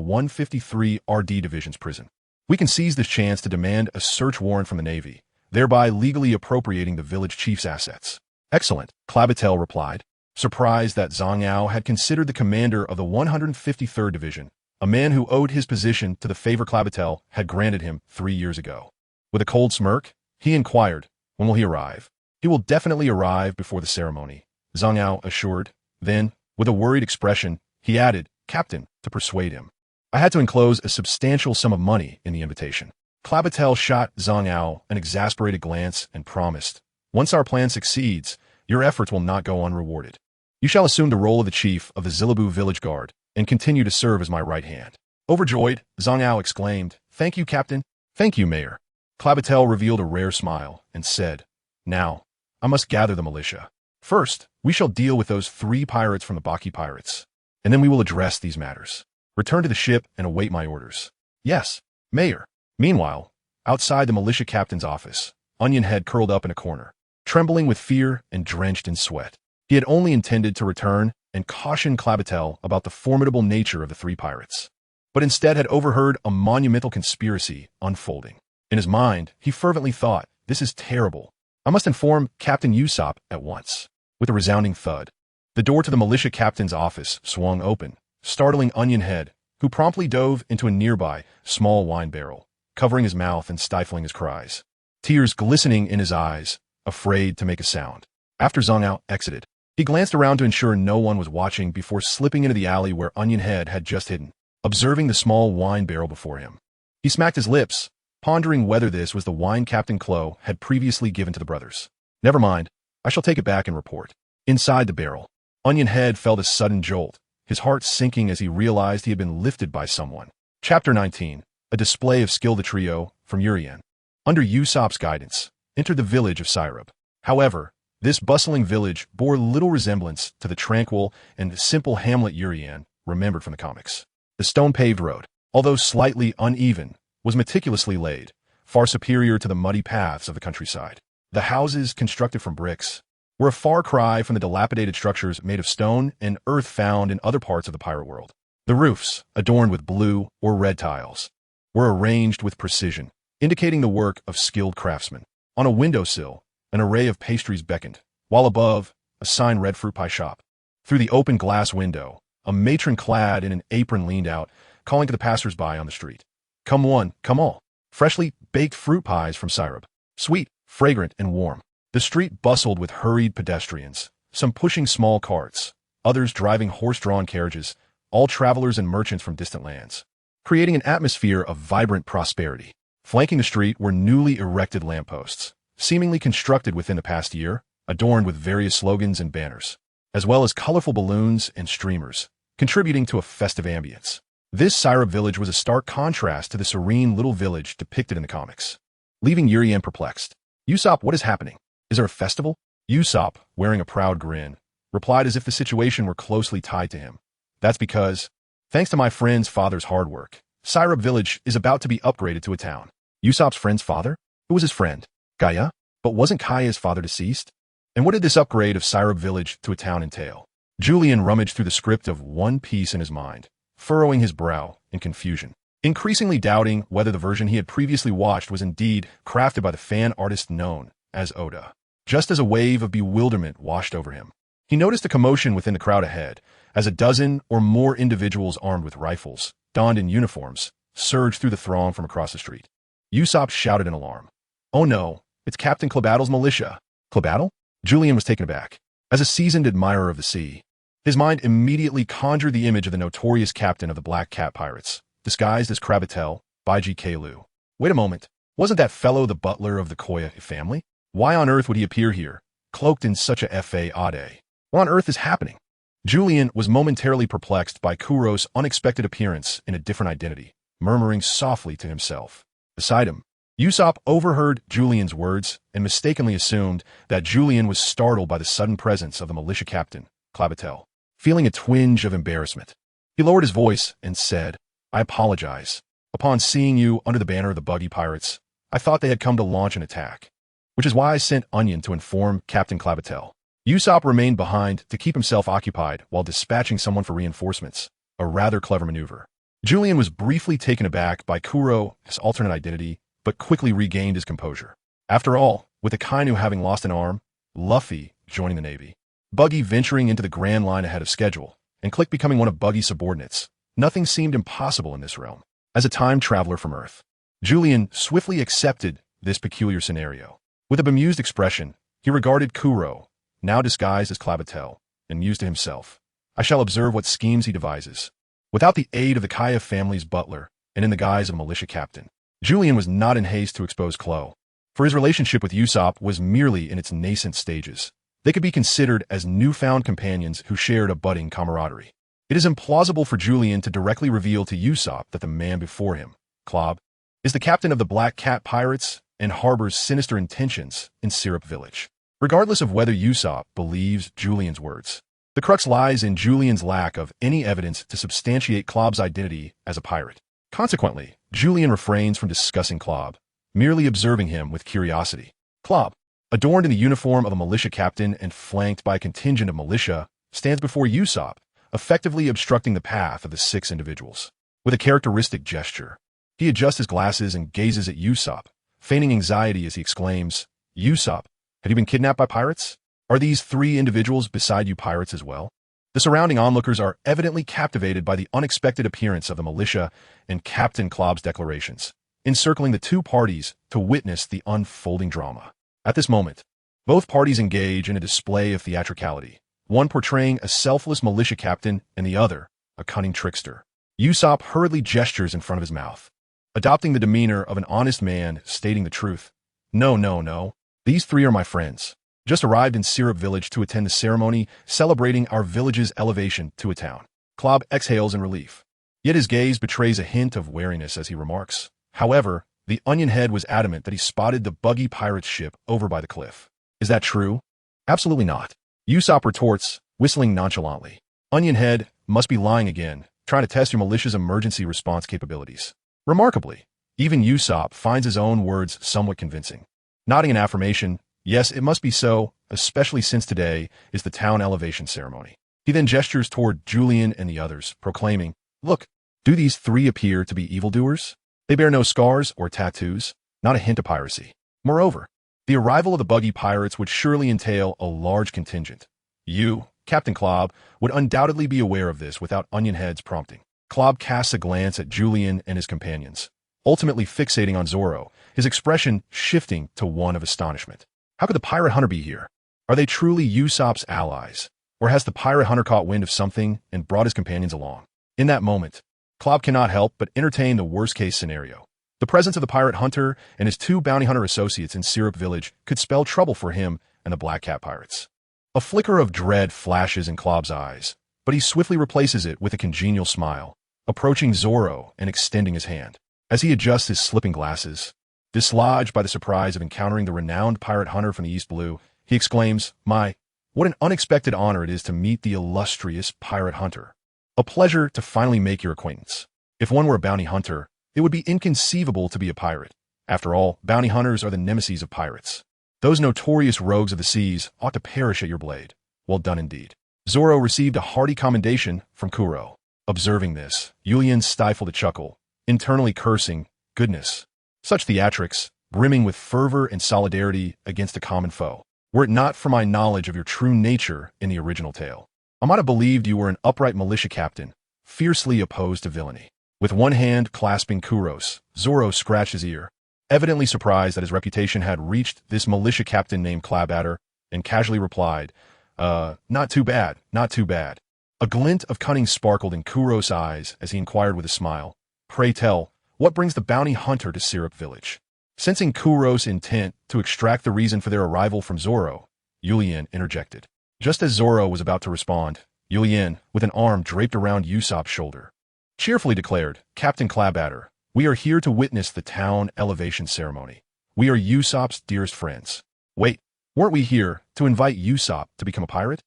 153 RD Division's prison. We can seize this chance to demand a search warrant from the Navy, thereby legally appropriating the village chief's assets." "Excellent," Clabatel replied, surprised that Zhang Yao had considered the commander of the 153rd Division, a man who owed his position to the favor Clabatel had granted him 3 years ago. With a cold smirk, he inquired, "When will he arrive?" "He will definitely arrive before the ceremony," Zhang Yao assured. Then, with a worried expression, he added, "Captain," to persuade him, "I had to enclose a substantial sum of money in the invitation." Clabatel shot Zhang Yao an exasperated glance and promised, "Once our plan succeeds, your efforts will not go unrewarded. You shall assume the role of the chief of the Zillaboo Village Guard and continue to serve as my right hand." Overjoyed, Zhang Yao exclaimed, "Thank you, Captain." "Thank you, Mayor." Clabatel revealed a rare smile and said, "Now, I must gather the militia. First, we shall deal with those 3 pirates from the Buggy pirates, and then we will address these matters. Return to the ship and await my orders." "Yes, Mayor." Meanwhile, outside the militia captain's office, Onion Head curled up in a corner, trembling with fear and drenched in sweat. He had only intended to return and caution Clabatel about the formidable nature of the 3 pirates, but instead had overheard a monumental conspiracy unfolding. In his mind, he fervently thought, "This is terrible. I must inform Captain Usopp at once." With a resounding thud, the door to the militia captain's office swung open, startling Onion Head, who promptly dove into a nearby small wine barrel, covering his mouth and stifling his cries, tears glistening in his eyes, afraid to make a sound. After Zhang Yao exited, he glanced around to ensure no one was watching before slipping into the alley where Onion Head had just hidden, observing the small wine barrel before him. He smacked his lips, pondering whether this was the wine Captain Klo had previously given to the brothers. "Never mind, I shall take it back and report." Inside the barrel, Onion Head felt a sudden jolt, his heart sinking as he realized he had been lifted by someone. Chapter 19, a display of skill. The trio, from Urien, under Usopp's guidance, entered the village of Syrub. However, this bustling village bore little resemblance to the tranquil and simple hamlet Urien remembered from the comics. The stone-paved road, although slightly uneven, was meticulously laid, far superior to the muddy paths of the countryside. The houses, constructed from bricks, were a far cry from the dilapidated structures made of stone and earth found in other parts of the pirate world. The roofs, adorned with blue or red tiles, were arranged with precision, indicating the work of skilled craftsmen. On a windowsill, an array of pastries beckoned, while above, a sign read fruit pie shop. Through the open glass window, a matron clad in an apron leaned out, calling to the passers-by on the street. Come one, come all. Freshly baked fruit pies from syrup. Sweet, fragrant, and warm. The street bustled with hurried pedestrians, some pushing small carts, others driving horse-drawn carriages, all travelers and merchants from distant lands, creating an atmosphere of vibrant prosperity. Flanking the street were newly erected lampposts, seemingly constructed within the past year, adorned with various slogans and banners, as well as colorful balloons and streamers, contributing to a festive ambience. This syrup village was a stark contrast to the serene little village depicted in the comics, leaving Urien perplexed. Usopp, what is happening? Is there a festival? Usopp, wearing a proud grin, replied as if the situation were closely tied to him. That's because, thanks to my friend's father's hard work, Syrup Village is about to be upgraded to a town. Usopp's friend's father? Who was his friend? Gaia? But wasn't Kaia's father deceased? And what did this upgrade of Syrup Village to a town entail? Julian rummaged through the script of One Piece in his mind, furrowing his brow in confusion, increasingly doubting whether the version he had previously watched was indeed crafted by the fan artist known as Oda. Just as a wave of bewilderment washed over him, he noticed a commotion within the crowd ahead, as a dozen or more individuals armed with rifles, donned in uniforms, surged through the throng from across the street. Usopp shouted in alarm. Oh no, it's Captain Clabattle's militia. Clabattle? Julian was taken aback. As a seasoned admirer of the sea, his mind immediately conjured the image of the notorious captain of the Black Cat Pirates, disguised as Crocodile, Buggy Kalu. Wait a moment, wasn't that fellow the butler of the Koya family? Why on earth would he appear here, cloaked in such a fade? What on earth is happening? Julian was momentarily perplexed by Kuro's unexpected appearance in a different identity, murmuring softly to himself. Beside him, Usopp overheard Julian's words and mistakenly assumed that Julian was startled by the sudden presence of the militia captain, Clabatel. Feeling a twinge of embarrassment, he lowered his voice and said, I apologize. Upon seeing you under the banner of the Buggy Pirates, I thought they had come to launch an attack, which is why I sent Onion to inform Captain Clabatel. Usopp remained behind to keep himself occupied while dispatching someone for reinforcements, a rather clever maneuver. Julian was briefly taken aback by Kuro, his alternate identity, but quickly regained his composure. After all, with Akainu having lost an arm, Luffy joining the Navy, Buggy venturing into the Grand Line ahead of schedule, and Click becoming one of Buggy's subordinates, nothing seemed impossible in this realm. As a time traveler from Earth, Julian swiftly accepted this peculiar scenario. With a bemused expression, he regarded Kuro, now disguised as Clabatel, and mused to himself, I shall observe what schemes he devises. Without the aid of the Kaya family's butler, and in the guise of a militia captain, Julian was not in haste to expose Klo, for his relationship with Usopp was merely in its nascent stages. They could be considered as newfound companions who shared a budding camaraderie. It is implausible for Julian to directly reveal to Usopp that the man before him, Klob, is the captain of the Black Cat Pirates and harbors sinister intentions in Syrup Village. Regardless of whether Usopp believes Julian's words, the crux lies in Julian's lack of any evidence to substantiate Klob's identity as a pirate. Consequently, Julian refrains from discussing Klob, merely observing him with curiosity. Klob, adorned in the uniform of a militia captain and flanked by a contingent of militia, stands before Usopp, effectively obstructing the path of the 6 individuals. With a characteristic gesture, he adjusts his glasses and gazes at Usopp, feigning anxiety as he exclaims, Usopp, had you been kidnapped by pirates? Are these 3 individuals beside you pirates as well? The surrounding onlookers are evidently captivated by the unexpected appearance of the militia and Captain Klob's declarations, encircling the 2 parties to witness the unfolding drama. At this moment, both parties engage in a display of theatricality, one portraying a selfless militia captain and the other, a cunning trickster. Usopp hurriedly gestures in front of his mouth, adopting the demeanor of an honest man stating the truth. No. These 3 are my friends. Just arrived in Syrup Village to attend the ceremony celebrating our village's elevation to a town. Klob exhales in relief, yet his gaze betrays a hint of wariness as he remarks. However, the Onion Head was adamant that he spotted the Buggy Pirates ship over by the cliff. Is that true? Absolutely not. Usopp retorts, whistling nonchalantly. Onion Head must be lying again, trying to test your militia's emergency response capabilities. Remarkably, even Usopp finds his own words somewhat convincing. Nodding in affirmation, yes, it must be so, especially since today is the town elevation ceremony. He then gestures toward Julian and the others, proclaiming, Look, do these three appear to be evildoers? They bear no scars or tattoos, not a hint of piracy. Moreover, the arrival of the Buggy pirates would surely entail a large contingent. You, Captain Klob, would undoubtedly be aware of this without Onionhead's prompting. Klob casts a glance at Julian and his companions, ultimately fixating on Zoro, his expression shifting to one of astonishment. How could the pirate hunter be here? Are they truly Usopp's allies? Or has the pirate hunter caught wind of something and brought his companions along? In that moment, Klob cannot help but entertain the worst-case scenario. The presence of the pirate hunter and his two bounty hunter associates in Syrup Village could spell trouble for him and the Black Cat pirates. A flicker of dread flashes in Klob's eyes, but he swiftly replaces it with a congenial smile, approaching Zoro and extending his hand. As he adjusts his slipping glasses, dislodged by the surprise of encountering the renowned pirate hunter from the East Blue, he exclaims, what an unexpected honor it is to meet the illustrious pirate hunter. A pleasure to finally make your acquaintance. If one were a bounty hunter, it would be inconceivable to be a pirate. After all, bounty hunters are the nemesis of pirates. Those notorious rogues of the seas ought to perish at your blade. Well done indeed. Zoro received a hearty commendation from Kuro. Observing this, Julian stifled a chuckle, internally cursing, goodness. Such theatrics, brimming with fervor and solidarity against a common foe. Were it not for my knowledge of your true nature in the original tale, I might have believed you were an upright militia captain, fiercely opposed to villainy. With one hand clasping Kuro's, Zoro scratched his ear, evidently surprised that his reputation had reached this militia captain named Clabadder, and casually replied, not too bad, not too bad. A glint of cunning sparkled in Kuro's eyes as he inquired with a smile, pray tell, what brings the bounty hunter to Syrup Village? Sensing Kuro's intent to extract the reason for their arrival from Zoro, Julian interjected. Just as Zoro was about to respond, Julian, with an arm draped around Usopp's shoulder, cheerfully declared, Captain Clabadder, we are here to witness the town elevation ceremony. We are Usopp's dearest friends. Wait, weren't we here to invite Usopp to become a pirate?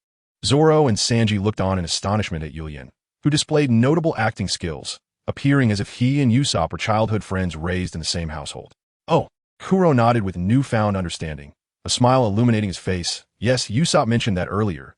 Zoro and Sanji looked on in astonishment at Julian, who displayed notable acting skills, appearing as if he and Usopp were childhood friends raised in the same household. Oh, Kuro nodded with newfound understanding, a smile illuminating his face. Yes, Usopp mentioned that earlier.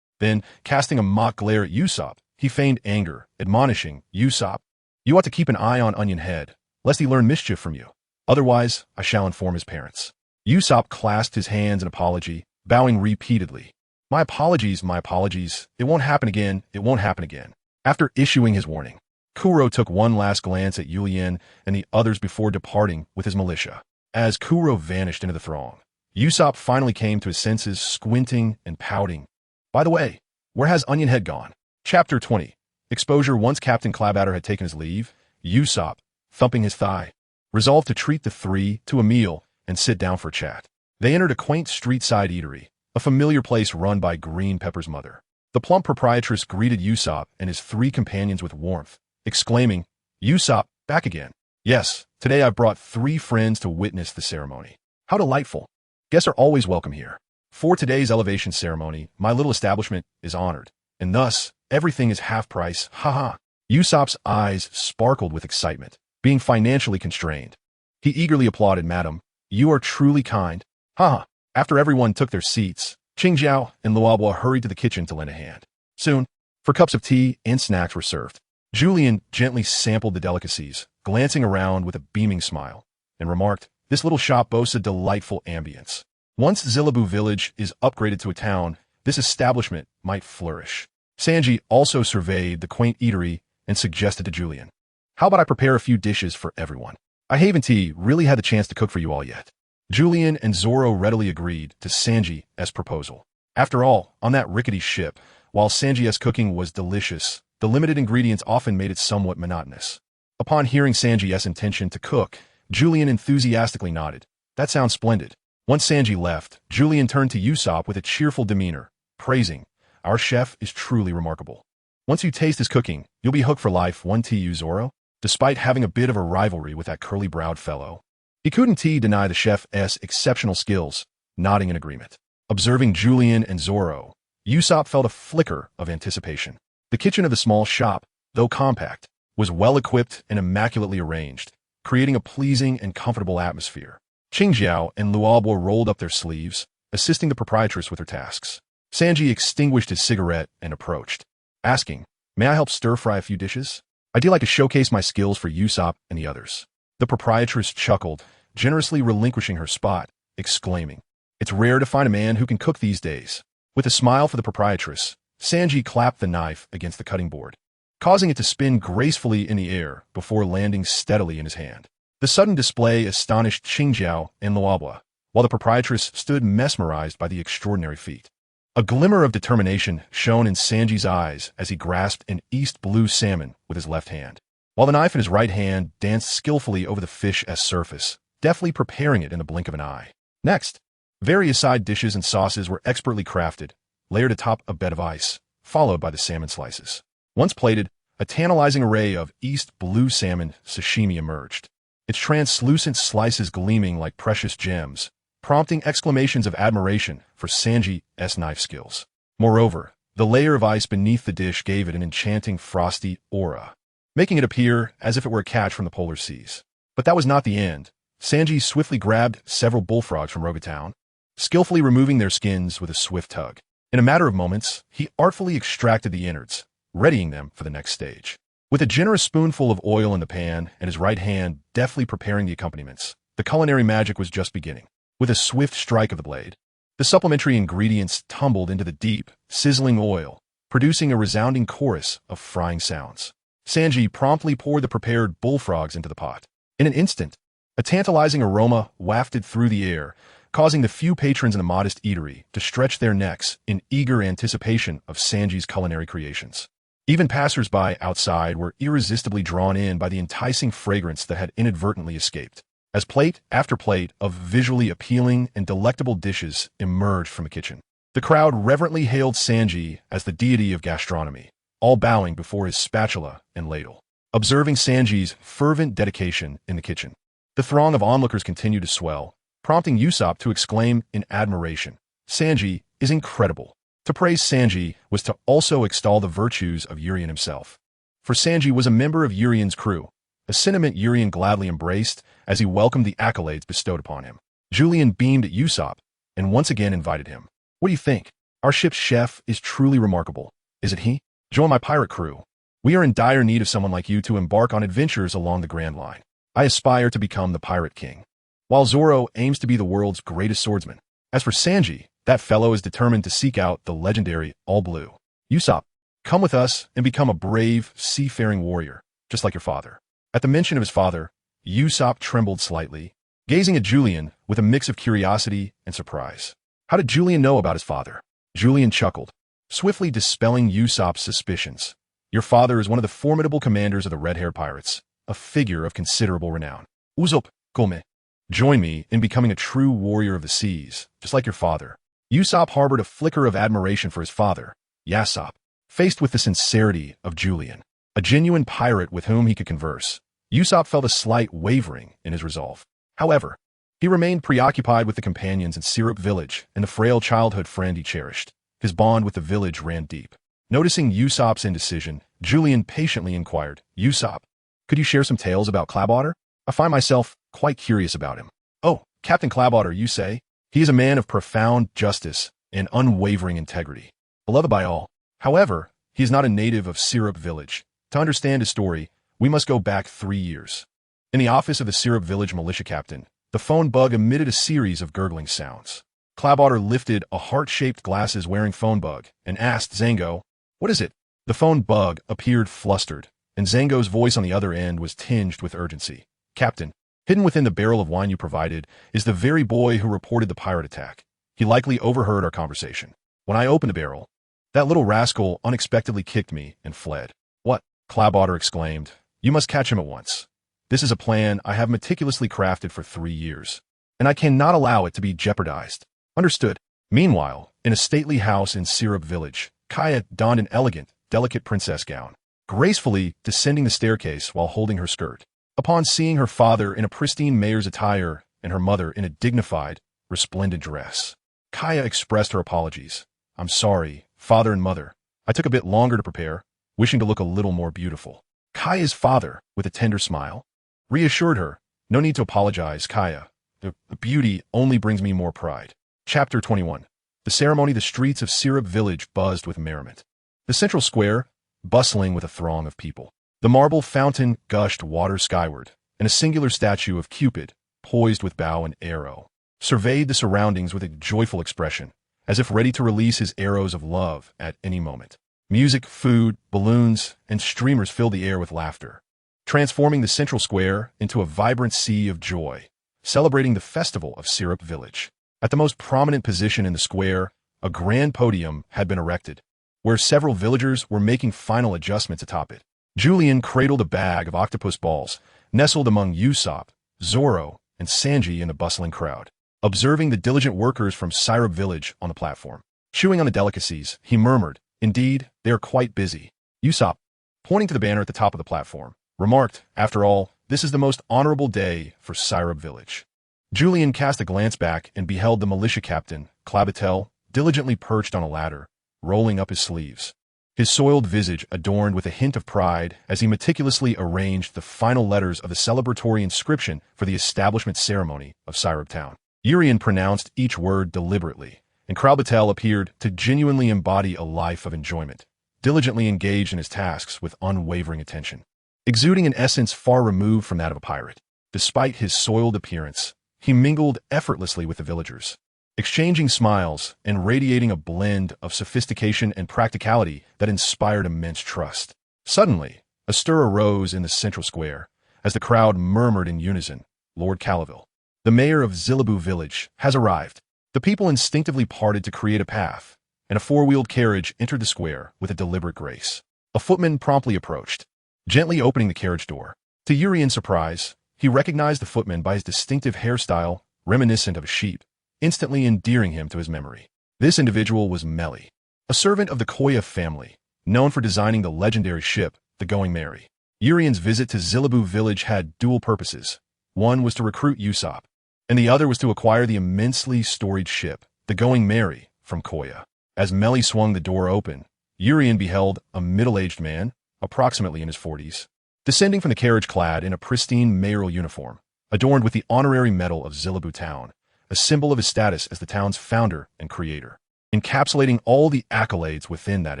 Then, casting a mock glare at Usopp, he feigned anger, admonishing, Usopp, you ought to keep an eye on Onionhead, lest he learn mischief from you. Otherwise, I shall inform his parents. Usopp clasped his hands in apology, bowing repeatedly. My apologies, it won't happen again, it won't happen again. After issuing his warning, Kuro took one last glance at Julian and the others before departing with his militia. As Kuro vanished into the throng, Usopp finally came to his senses, squinting and pouting. By the way, where has Onionhead gone? Chapter 20. Exposure. Once Captain Clabadder had taken his leave, Usopp, thumping his thigh, resolved to treat the three to a meal and sit down for a chat. They entered a quaint street-side eatery, a familiar place run by Green Pepper's mother. The plump proprietress greeted Usopp and his three companions with warmth, exclaiming, Usopp, back again. Yes, today I've brought 3 friends to witness the ceremony. How delightful. Guests are always welcome here. For today's elevation ceremony, my little establishment is honored, and thus, everything is half price, haha. Usopp's eyes sparkled with excitement, being financially constrained. He eagerly applauded, Madam, you are truly kind, haha. After everyone took their seats, Qingjiao and Luabua hurried to the kitchen to lend a hand. Soon, 4 cups of tea and snacks were served. Julian gently sampled the delicacies, glancing around with a beaming smile, and remarked, this little shop boasts a delightful ambience. Once Zillabu Village is upgraded to a town, this establishment might flourish. Sanji also surveyed the quaint eatery and suggested to Julian, how about I prepare a few dishes for everyone? I haven't really had the chance to cook for you all yet. Julian and Zoro readily agreed to Sanji's proposal. After all, on that rickety ship, while Sanji's cooking was delicious, the limited ingredients often made it somewhat monotonous. Upon hearing Sanji's intention to cook, Julian enthusiastically nodded. That sounds splendid. Once Sanji left, Julian turned to Usopp with a cheerful demeanor, praising, our chef is truly remarkable. Once you taste his cooking, you'll be hooked for life. 1 to Zoro, despite having a bit of a rivalry with that curly-browed fellow. He couldn't deny the chef's exceptional skills, nodding in agreement. Observing Julian and Zoro, Usopp felt a flicker of anticipation. The kitchen of the small shop, though compact, was well-equipped and immaculately arranged, creating a pleasing and comfortable atmosphere. Qingjiao and Luabua rolled up their sleeves, assisting the proprietress with her tasks. Sanji extinguished his cigarette and approached, asking, may I help stir-fry a few dishes? I'd like to showcase my skills for Usopp and the others. The proprietress chuckled, generously relinquishing her spot, exclaiming, "It's rare to find a man who can cook these days." With a smile for the proprietress, Sanji clapped the knife against the cutting board, causing it to spin gracefully in the air before landing steadily in his hand. The sudden display astonished Qingjiao and Luabwa, while the proprietress stood mesmerized by the extraordinary feat. A glimmer of determination shone in Sanji's eyes as he grasped an East blue salmon with his left hand, while the knife in his right hand danced skillfully over the fish's surface, deftly preparing it in the blink of an eye. Next, various side dishes and sauces were expertly crafted, layered atop a bed of ice, followed by the salmon slices. Once plated, a tantalizing array of East blue salmon sashimi emerged, its translucent slices gleaming like precious gems, prompting exclamations of admiration for Sanji's knife skills. Moreover, the layer of ice beneath the dish gave it an enchanting frosty aura, making it appear as if it were a catch from the polar seas. But that was not the end. Sanji swiftly grabbed several bullfrogs from Rogatown, skillfully removing their skins with a swift tug. In a matter of moments, he artfully extracted the innards, readying them for the next stage. With a generous spoonful of oil in the pan and his right hand deftly preparing the accompaniments, the culinary magic was just beginning. With a swift strike of the blade, the supplementary ingredients tumbled into the deep, sizzling oil, producing a resounding chorus of frying sounds. Sanji promptly poured the prepared bullfrogs into the pot. In an instant, a tantalizing aroma wafted through the air, causing the few patrons in the modest eatery to stretch their necks in eager anticipation of Sanji's culinary creations. Even passers-by outside were irresistibly drawn in by the enticing fragrance that had inadvertently escaped, as plate after plate of visually appealing and delectable dishes emerged from the kitchen. The crowd reverently hailed Sanji as the deity of gastronomy, all bowing before his spatula and ladle. Observing Sanji's fervent dedication in the kitchen, the throng of onlookers continued to swell, prompting Usopp to exclaim in admiration, "Sanji is incredible." To praise Sanji was to also extol the virtues of Urien himself. For Sanji was a member of Urien's crew, a sentiment Urien gladly embraced as he welcomed the accolades bestowed upon him. Julian beamed at Usopp and once again invited him. "What do you think? Our ship's chef is truly remarkable, isn't he? Join my pirate crew. We are in dire need of someone like you to embark on adventures along the Grand Line. I aspire to become the Pirate King, while Zoro aims to be the world's greatest swordsman. As for Sanji, that fellow is determined to seek out the legendary All Blue. Usopp, come with us and become a brave, seafaring warrior, just like your father." At the mention of his father, Usopp trembled slightly, gazing at Julian with a mix of curiosity and surprise. How did Julian know about his father? Julian chuckled, swiftly dispelling Usopp's suspicions. "Your father is one of the formidable commanders of the red-haired pirates, a figure of considerable renown. Usopp, come. Join me in becoming a true warrior of the seas, just like your father." Usopp harbored a flicker of admiration for his father, Yasopp, faced with the sincerity of Julian, a genuine pirate with whom he could converse. Usopp felt a slight wavering in his resolve. However, he remained preoccupied with the companions in Syrup Village and the frail childhood friend he cherished. His bond with the village ran deep. Noticing Usopp's indecision, Julian patiently inquired, "Usopp, could you share some tales about Clabotter? I find myself quite curious about him." "Oh, Captain Clabotter, you say? He is a man of profound justice and unwavering integrity, beloved by all. However, he is not a native of Syrup Village. To understand his story, we must go back 3 years." In the office of the Syrup Village militia captain, the phone bug emitted a series of gurgling sounds. Clabotter lifted a heart-shaped glasses-wearing phone bug and asked Zango, "What is it?" The phone bug appeared flustered, and Zango's voice on the other end was tinged with urgency. "Captain, hidden within the barrel of wine you provided is the very boy who reported the pirate attack. He likely overheard our conversation. When I opened the barrel, that little rascal unexpectedly kicked me and fled." "What?" Clabotter exclaimed. "You must catch him at once. This is a plan I have meticulously crafted for 3 years, and I cannot allow it to be jeopardized." "Understood." Meanwhile, in a stately house in Syrup Village, Kaya donned an elegant, delicate princess gown, gracefully descending the staircase while holding her skirt. Upon seeing her father in a pristine mayor's attire and her mother in a dignified, resplendent dress, Kaya expressed her apologies. "I'm sorry, father and mother. I took a bit longer to prepare, wishing to look a little more beautiful." Kaya's father, with a tender smile, reassured her, "No need to apologize, Kaya. The beauty only brings me more pride." Chapter 21. The ceremony. The streets of Syrup Village buzzed with merriment. The central square, bustling with a throng of people. The marble fountain gushed water skyward, and a singular statue of Cupid, poised with bow and arrow, surveyed the surroundings with a joyful expression, as if ready to release his arrows of love at any moment. Music, food, balloons, and streamers filled the air with laughter, transforming the central square into a vibrant sea of joy, celebrating the festival of Syrup Village. At the most prominent position in the square, a grand podium had been erected, where several villagers were making final adjustments atop it. Julian cradled a bag of octopus balls, nestled among Usopp, Zoro, and Sanji in the bustling crowd, observing the diligent workers from Syrup Village on the platform. Chewing on the delicacies, he murmured, "Indeed, they are quite busy." Usopp, pointing to the banner at the top of the platform, remarked, "After all, this is the most honorable day for Syrup Village." Julian cast a glance back and beheld the militia captain, Crocodile, diligently perched on a ladder, rolling up his sleeves, his soiled visage adorned with a hint of pride as he meticulously arranged the final letters of the celebratory inscription for the establishment ceremony of Syrup Town. Urian pronounced each word deliberately, and Crocodile appeared to genuinely embody a life of enjoyment, diligently engaged in his tasks with unwavering attention, exuding an essence far removed from that of a pirate. Despite his soiled appearance, he mingled effortlessly with the villagers, exchanging smiles and radiating a blend of sophistication and practicality that inspired immense trust. Suddenly, a stir arose in the central square, as the crowd murmured in unison, "Lord Calaville, the mayor of Zillabu Village, has arrived." The people instinctively parted to create a path, and a four-wheeled carriage entered the square with a deliberate grace. A footman promptly approached, gently opening the carriage door. To Urian's surprise, he recognized the footman by his distinctive hairstyle, reminiscent of a sheep, instantly endearing him to his memory. This individual was Melly, a servant of the Koya family, known for designing the legendary ship, the Going Merry. Urian's visit to Zillabu Village had dual purposes. One was to recruit Usopp, and the other was to acquire the immensely storied ship, the Going Merry, from Koya. As Melly swung the door open, Urian beheld a middle-aged man, approximately in his 40s, descending from the carriage clad in a pristine mayoral uniform, adorned with the honorary medal of Zillabu Town, a symbol of his status as the town's founder and creator, encapsulating all the accolades within that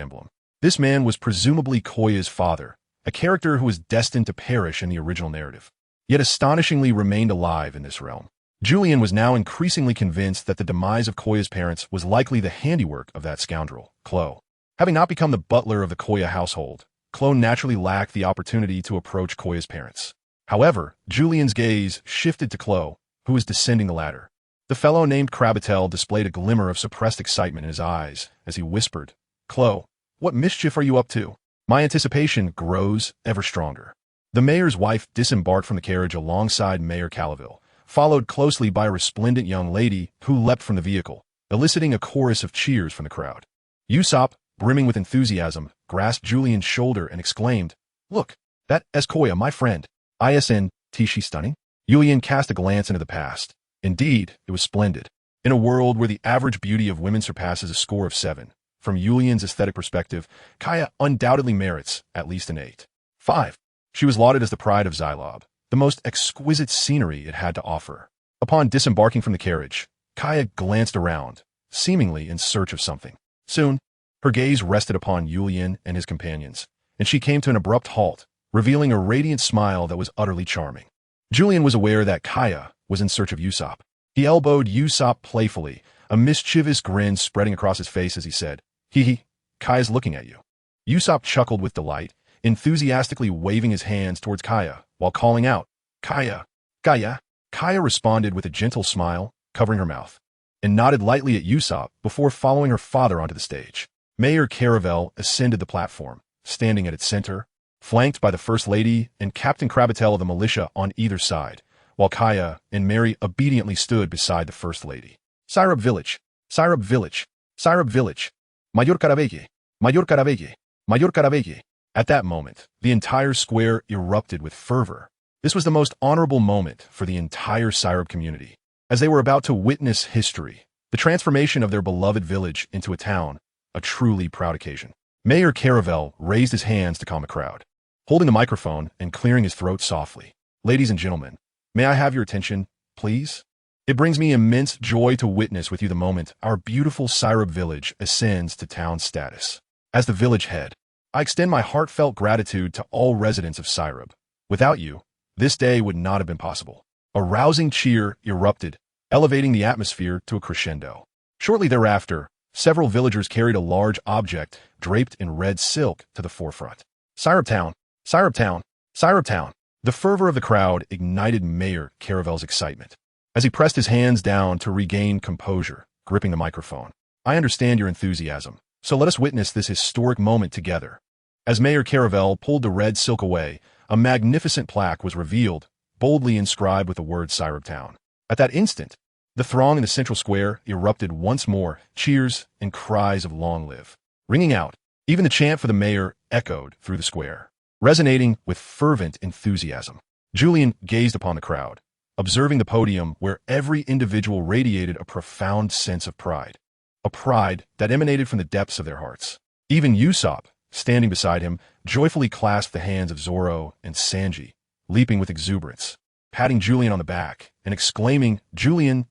emblem. This man was presumably Koya's father, a character who was destined to perish in the original narrative, yet astonishingly remained alive in this realm. Julian was now increasingly convinced that the demise of Koya's parents was likely the handiwork of that scoundrel, Klo. Having not become the butler of the Koya household, Klo naturally lacked the opportunity to approach Koya's parents. However, Julian's gaze shifted to Klo, who was descending the ladder. The fellow named Crocodile displayed a glimmer of suppressed excitement in his eyes as he whispered, "Klo, what mischief are you up to?" My anticipation grows ever stronger. The mayor's wife disembarked from the carriage alongside Mayor Calaville, followed closely by a resplendent young lady who leapt from the vehicle, eliciting a chorus of cheers from the crowd. Usopp, brimming with enthusiasm, grasped Julian's shoulder and exclaimed, "Look, that is Koya, my friend. Isn't she stunning?" Julian cast a glance into the past. Indeed, it was splendid. In a world where the average beauty of women surpasses a score of 7, from Julian's aesthetic perspective, Kaya undoubtedly merits at least an 8. 5. She was lauded as the pride of Xylob, the most exquisite scenery it had to offer. Upon disembarking from the carriage, Kaya glanced around, seemingly in search of something. Soon, her gaze rested upon Julian and his companions, and she came to an abrupt halt, revealing a radiant smile that was utterly charming. Julian was aware that Kaya was in search of Usopp. He elbowed Usopp playfully, a mischievous grin spreading across his face as he said, "Hee hee, Kaya's looking at you." Usopp chuckled with delight, enthusiastically waving his hands towards Kaya while calling out, "Kaya, Kaya." Kaya responded with a gentle smile, covering her mouth, and nodded lightly at Usopp before following her father onto the stage. Mayor Caravelle ascended the platform, standing at its center, flanked by the First Lady and Captain Crocodile of the militia on either side, while Kaya and Mary obediently stood beside the First Lady. "Syrup Village, Syrup Village, Syrup Village, Mayor Caravelle, Mayor Caravelle, Mayor Caravelle." At that moment, the entire square erupted with fervor. This was the most honorable moment for the entire Syrup community, as they were about to witness history, the transformation of their beloved village into a town, a truly proud occasion. Mayor Caravelle raised his hands to calm the crowd, holding the microphone and clearing his throat softly. "Ladies and gentlemen, may I have your attention, please? It brings me immense joy to witness with you the moment our beautiful Syrup Village ascends to town status. As the village head, I extend my heartfelt gratitude to all residents of Syrub. Without you, this day would not have been possible. A rousing cheer erupted, elevating the atmosphere to a crescendo. Shortly thereafter, several villagers carried a large object draped in red silk to the forefront. Syrub Town! Syrub Town! Syrub Town! The fervor of the crowd ignited Mayor Caravel's excitement. As he pressed his hands down to regain composure, gripping the microphone. I understand your enthusiasm, so let us witness this historic moment together. As Mayor Caravel pulled the red silk away, a magnificent plaque was revealed, boldly inscribed with the word Syrub Town. At that instant, the throng in the central square erupted once more, cheers and cries of long live. Ringing out, even the chant for the mayor echoed through the square, resonating with fervent enthusiasm. Julian gazed upon the crowd, observing the podium where every individual radiated a profound sense of pride. A pride that emanated from the depths of their hearts. Even Usopp, standing beside him, joyfully clasped the hands of Zoro and Sanji, leaping with exuberance, patting Julian on the back and exclaiming, Julian,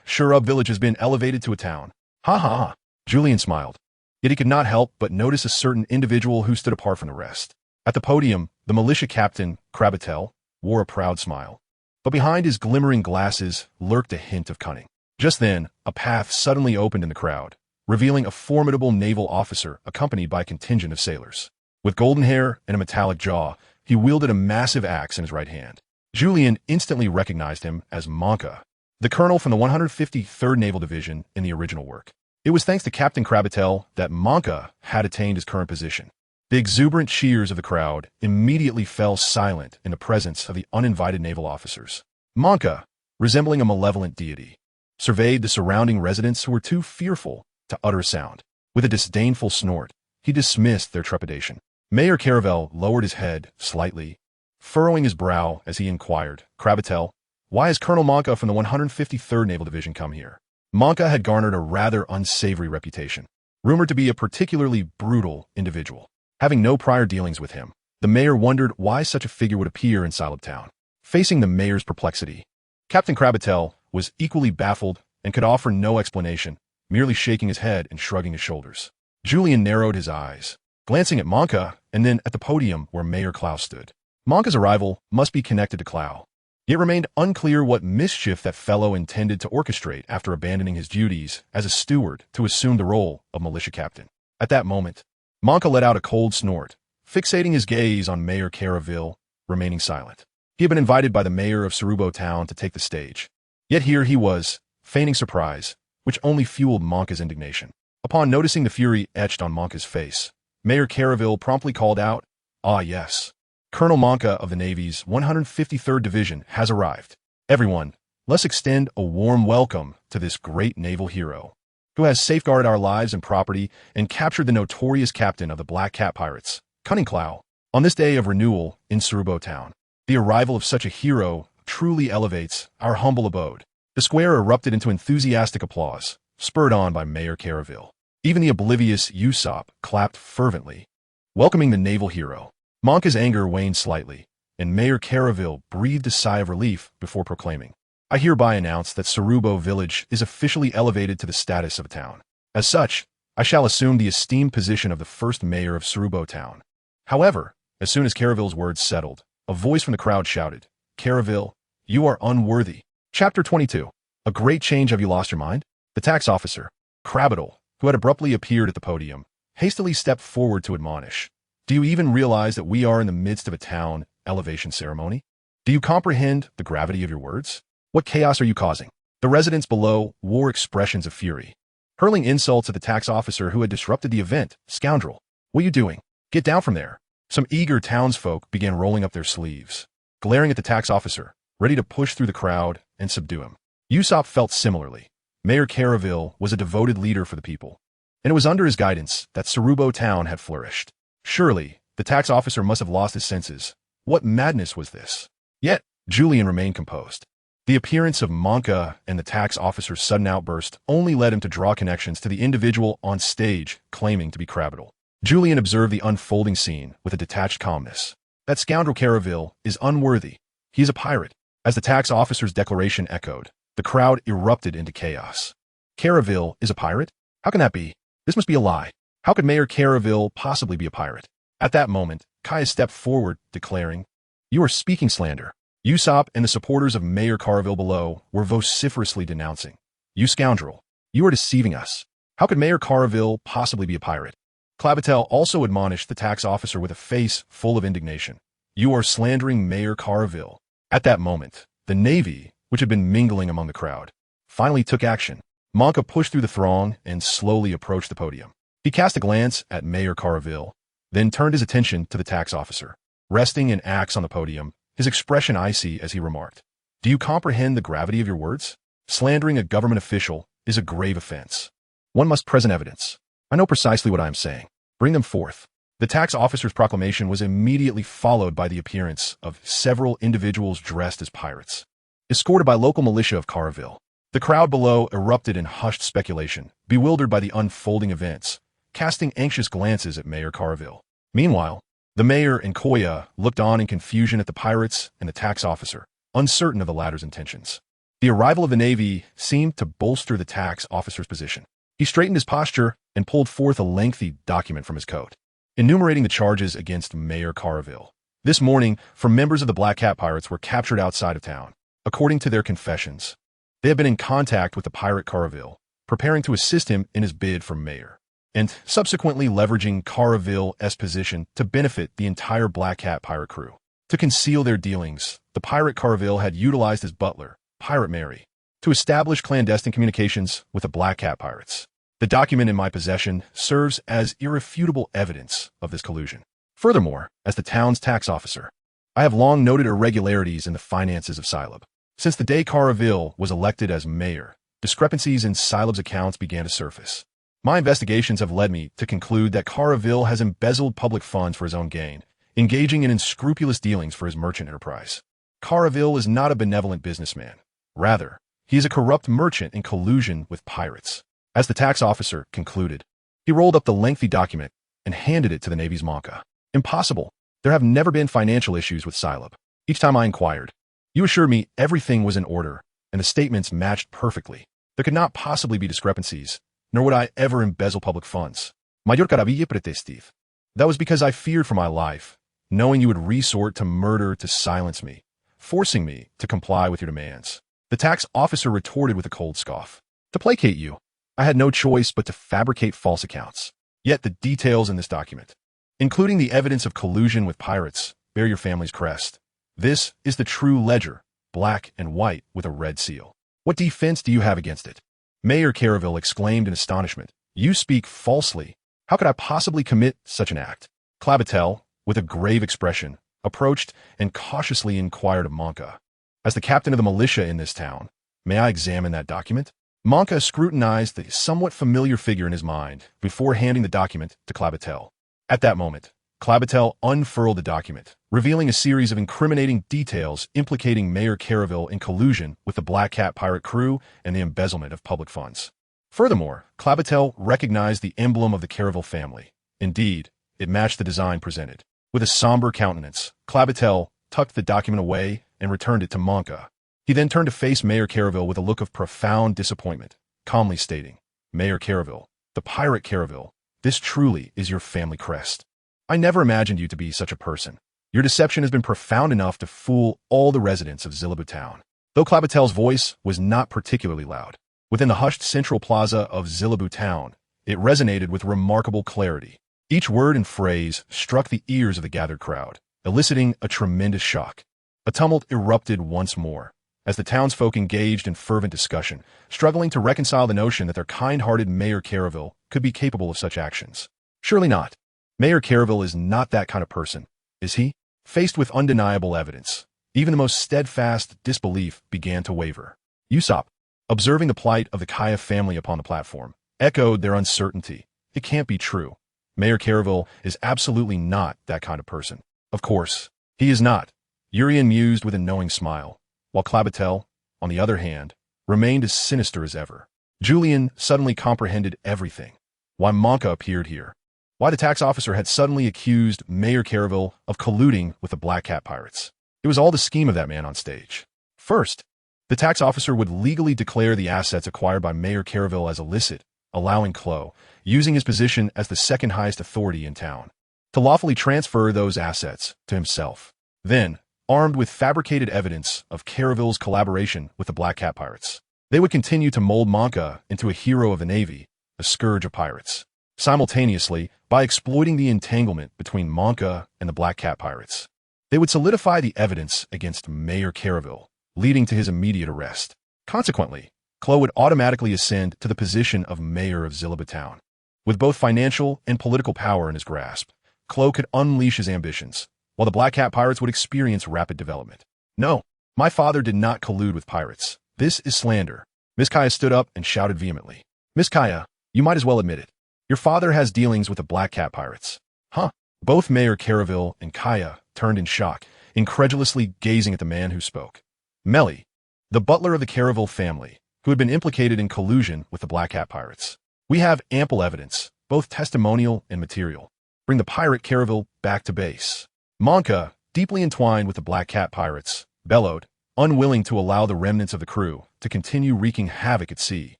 Shrub Village has been elevated to a town. Ha ha ha. Julian smiled. Yet he could not help but notice a certain individual who stood apart from the rest. At the podium, the militia captain, Crocodile, wore a proud smile. But behind his glimmering glasses lurked a hint of cunning. Just then, a path suddenly opened in the crowd, revealing a formidable naval officer accompanied by a contingent of sailors. With golden hair and a metallic jaw, he wielded a massive axe in his right hand. Julian instantly recognized him as Monka, the colonel from the 153rd Naval Division in the original work. It was thanks to Captain Crocodile that Monka had attained his current position. The exuberant cheers of the crowd immediately fell silent in the presence of the uninvited naval officers. Monka, resembling a malevolent deity, surveyed the surrounding residents who were too fearful to utter a sound. With a disdainful snort, he dismissed their trepidation. Mayor Caravel lowered his head slightly, furrowing his brow as he inquired, Crocodile, why has Colonel Monka from the 153rd Naval Division come here? Monka had garnered a rather unsavory reputation, rumored to be a particularly brutal individual. Having no prior dealings with him, the mayor wondered why such a figure would appear in Syrub Town. Facing the mayor's perplexity, Captain Crocodile was equally baffled and could offer no explanation, merely shaking his head and shrugging his shoulders. Julian narrowed his eyes, glancing at Monka and then at the podium where Mayor Clow stood. Monka's arrival must be connected to Clow. It remained unclear what mischief that fellow intended to orchestrate after abandoning his duties as a steward to assume the role of militia captain. At that moment, Monka let out a cold snort, fixating his gaze on Mayor Caravel, remaining silent. He had been invited by the mayor of Syrub Town to take the stage. Yet here he was, feigning surprise, which only fueled Monka's indignation. Upon noticing the fury etched on Monka's face, Mayor Caravel promptly called out, "Ah yes. Colonel Monka of the Navy's 153rd Division has arrived. Everyone, let's extend a warm welcome to this great naval hero, who has safeguarded our lives and property and captured the notorious captain of the Black Cat Pirates, Cunning Clow. On this day of renewal in Syrub Town, the arrival of such a hero truly elevates our humble abode." The square erupted into enthusiastic applause, spurred on by Mayor Caravel. Even the oblivious Usopp clapped fervently, welcoming the naval hero. Monka's anger waned slightly, and Mayor Caravel breathed a sigh of relief before proclaiming, "I hereby announce that Syrub Village is officially elevated to the status of a town. As such, I shall assume the esteemed position of the first mayor of Syrub Town." However, as soon as Caravel's words settled, a voice from the crowd shouted, "Caravel, you are unworthy." Chapter 22. A great change. Have you lost your mind? The tax officer, Crocodile, who had abruptly appeared at the podium, hastily stepped forward to admonish, "Do you even realize that we are in the midst of a town elevation ceremony? Do you comprehend the gravity of your words? What chaos are you causing?" The residents below wore expressions of fury, hurling insults at the tax officer who had disrupted the event. "Scoundrel, what are you doing? Get down from there." Some eager townsfolk began rolling up their sleeves, glaring at the tax officer, ready to push through the crowd and subdue him. Usopp felt similarly. Mayor Caravel was a devoted leader for the people, and it was under his guidance that Syrub Town had flourished. Surely, the tax officer must have lost his senses. What madness was this? Yet, Julian remained composed. The appearance of Monka and the tax officer's sudden outburst only led him to draw connections to the individual on stage claiming to be Crocodile. Julian observed the unfolding scene with a detached calmness. That scoundrel Caravel is unworthy. He is a pirate. As the tax officer's declaration echoed, the crowd erupted into chaos. Caravel is a pirate? How can that be? This must be a lie. How could Mayor Caravel possibly be a pirate? At that moment, Kaya stepped forward, declaring, "You are speaking slander." Usopp and the supporters of Mayor Caraville below were vociferously denouncing. "You scoundrel! You are deceiving us. How could Mayor Caraville possibly be a pirate?" Clabatel also admonished the tax officer with a face full of indignation. "You are slandering Mayor Caraville." At that moment, the Navy, which had been mingling among the crowd, finally took action. Monka pushed through the throng and slowly approached the podium. He cast a glance at Mayor Caraville, then turned his attention to the tax officer. Resting an axe on the podium, his expression icy as he remarked, "Do you comprehend the gravity of your words? Slandering a government official is a grave offense. One must present evidence. I know precisely what I am saying. Bring them forth." The tax officer's proclamation was immediately followed by the appearance of several individuals dressed as pirates, escorted by local militia of Caraville. The crowd below erupted in hushed speculation, bewildered by the unfolding events, casting anxious glances at Mayor Caraville. Meanwhile, the mayor and Koya looked on in confusion at the pirates and the tax officer, uncertain of the latter's intentions. The arrival of the Navy seemed to bolster the tax officer's position. He straightened his posture and pulled forth a lengthy document from his coat, enumerating the charges against Mayor Caraville. This morning, 4 members of the Black Cat Pirates were captured outside of town. According to their confessions, they have been in contact with the pirate Caraville, preparing to assist him in his bid for mayor, and subsequently leveraging Caraville's position to benefit the entire Black Cat pirate crew. To conceal their dealings, the pirate Caraville had utilized his butler, Pirate Mary, to establish clandestine communications with the Black Cat Pirates. The document in my possession serves as irrefutable evidence of this collusion. Furthermore, as the town's tax officer, I have long noted irregularities in the finances of Scilab. Since the day Caraville was elected as mayor, discrepancies in Scilab's accounts began to surface. My investigations have led me to conclude that Caraville has embezzled public funds for his own gain, engaging in unscrupulous dealings for his merchant enterprise. Caraville is not a benevolent businessman. Rather, he is a corrupt merchant in collusion with pirates. As the tax officer concluded, he rolled up the lengthy document and handed it to the Navy's Monka. "Impossible. There have never been financial issues with Scilab. Each time I inquired, you assured me everything was in order and the statements matched perfectly. There could not possibly be discrepancies, nor would I ever embezzle public funds. Mayor Caraville pretestiv. That was because I feared for my life, knowing you would resort to murder to silence me, forcing me to comply with your demands." The tax officer retorted with a cold scoff. "To placate you, I had no choice but to fabricate false accounts. Yet the details in this document, including the evidence of collusion with pirates, bear your family's crest. This is the true ledger, black and white with a red seal. What defense do you have against it?" Mayor Caraville exclaimed in astonishment. "You speak falsely. How could I possibly commit such an act?" Clabatel, with a grave expression, approached and cautiously inquired of Monka, "As the captain of the militia in this town, may I examine that document?" Monka scrutinized the somewhat familiar figure in his mind before handing the document to Clabatel. At that moment, Clabatel unfurled the document, revealing a series of incriminating details implicating Mayor Caraville in collusion with the Black Cat pirate crew and the embezzlement of public funds. Furthermore, Clabatel recognized the emblem of the Caraville family. Indeed, it matched the design presented. With a somber countenance, Clabatel tucked the document away and returned it to Monka. He then turned to face Mayor Caraville with a look of profound disappointment, calmly stating, "Mayor Caraville, the pirate Caraville, this truly is your family crest. I never imagined you to be such a person. Your deception has been profound enough to fool all the residents of Zilabu Town." Though Clabatel's voice was not particularly loud, within the hushed central plaza of Zilabu Town, it resonated with remarkable clarity. Each word and phrase struck the ears of the gathered crowd, eliciting a tremendous shock. A tumult erupted once more, as the townsfolk engaged in fervent discussion, struggling to reconcile the notion that their kind-hearted Mayor Caraville could be capable of such actions. Surely not. Mayor Caraville is not that kind of person, is he? Faced with undeniable evidence, even the most steadfast disbelief began to waver. Usopp, observing the plight of the Kaya family upon the platform, echoed their uncertainty. It can't be true. Mayor Caraville is absolutely not that kind of person. Of course, he is not. Urien mused with a knowing smile, while Clabatel, on the other hand, remained as sinister as ever. Julian suddenly comprehended everything. Why Monka appeared here. Why the tax officer had suddenly accused Mayor Caraville of colluding with the Black Cat Pirates. It was all the scheme of that man on stage. First, the tax officer would legally declare the assets acquired by Mayor Caraville as illicit, allowing Clo, using his position as the second highest authority in town, to lawfully transfer those assets to himself. Then, armed with fabricated evidence of Caraville's collaboration with the Black Cat Pirates, they would continue to mold Monka into a hero of the Navy, a scourge of pirates. Simultaneously, by exploiting the entanglement between Monka and the Black Cat Pirates, they would solidify the evidence against Mayor Caraville, leading to his immediate arrest. Consequently, Clo would automatically ascend to the position of mayor of Zilliba Town. With both financial and political power in his grasp, Clo could unleash his ambitions, while the Black Cat Pirates would experience rapid development. No, my father did not collude with pirates. This is slander. Miss Kaya stood up and shouted vehemently. Miss Kaya, you might as well admit it. Your father has dealings with the Black Cat Pirates. Huh? Both Mayor Caraville and Kaya turned in shock, incredulously gazing at the man who spoke. Melly, the butler of the Caraville family, who had been implicated in collusion with the Black Cat Pirates. We have ample evidence, both testimonial and material. Bring the pirate Caraville back to base. Monka, deeply entwined with the Black Cat Pirates, bellowed, unwilling to allow the remnants of the crew to continue wreaking havoc at sea.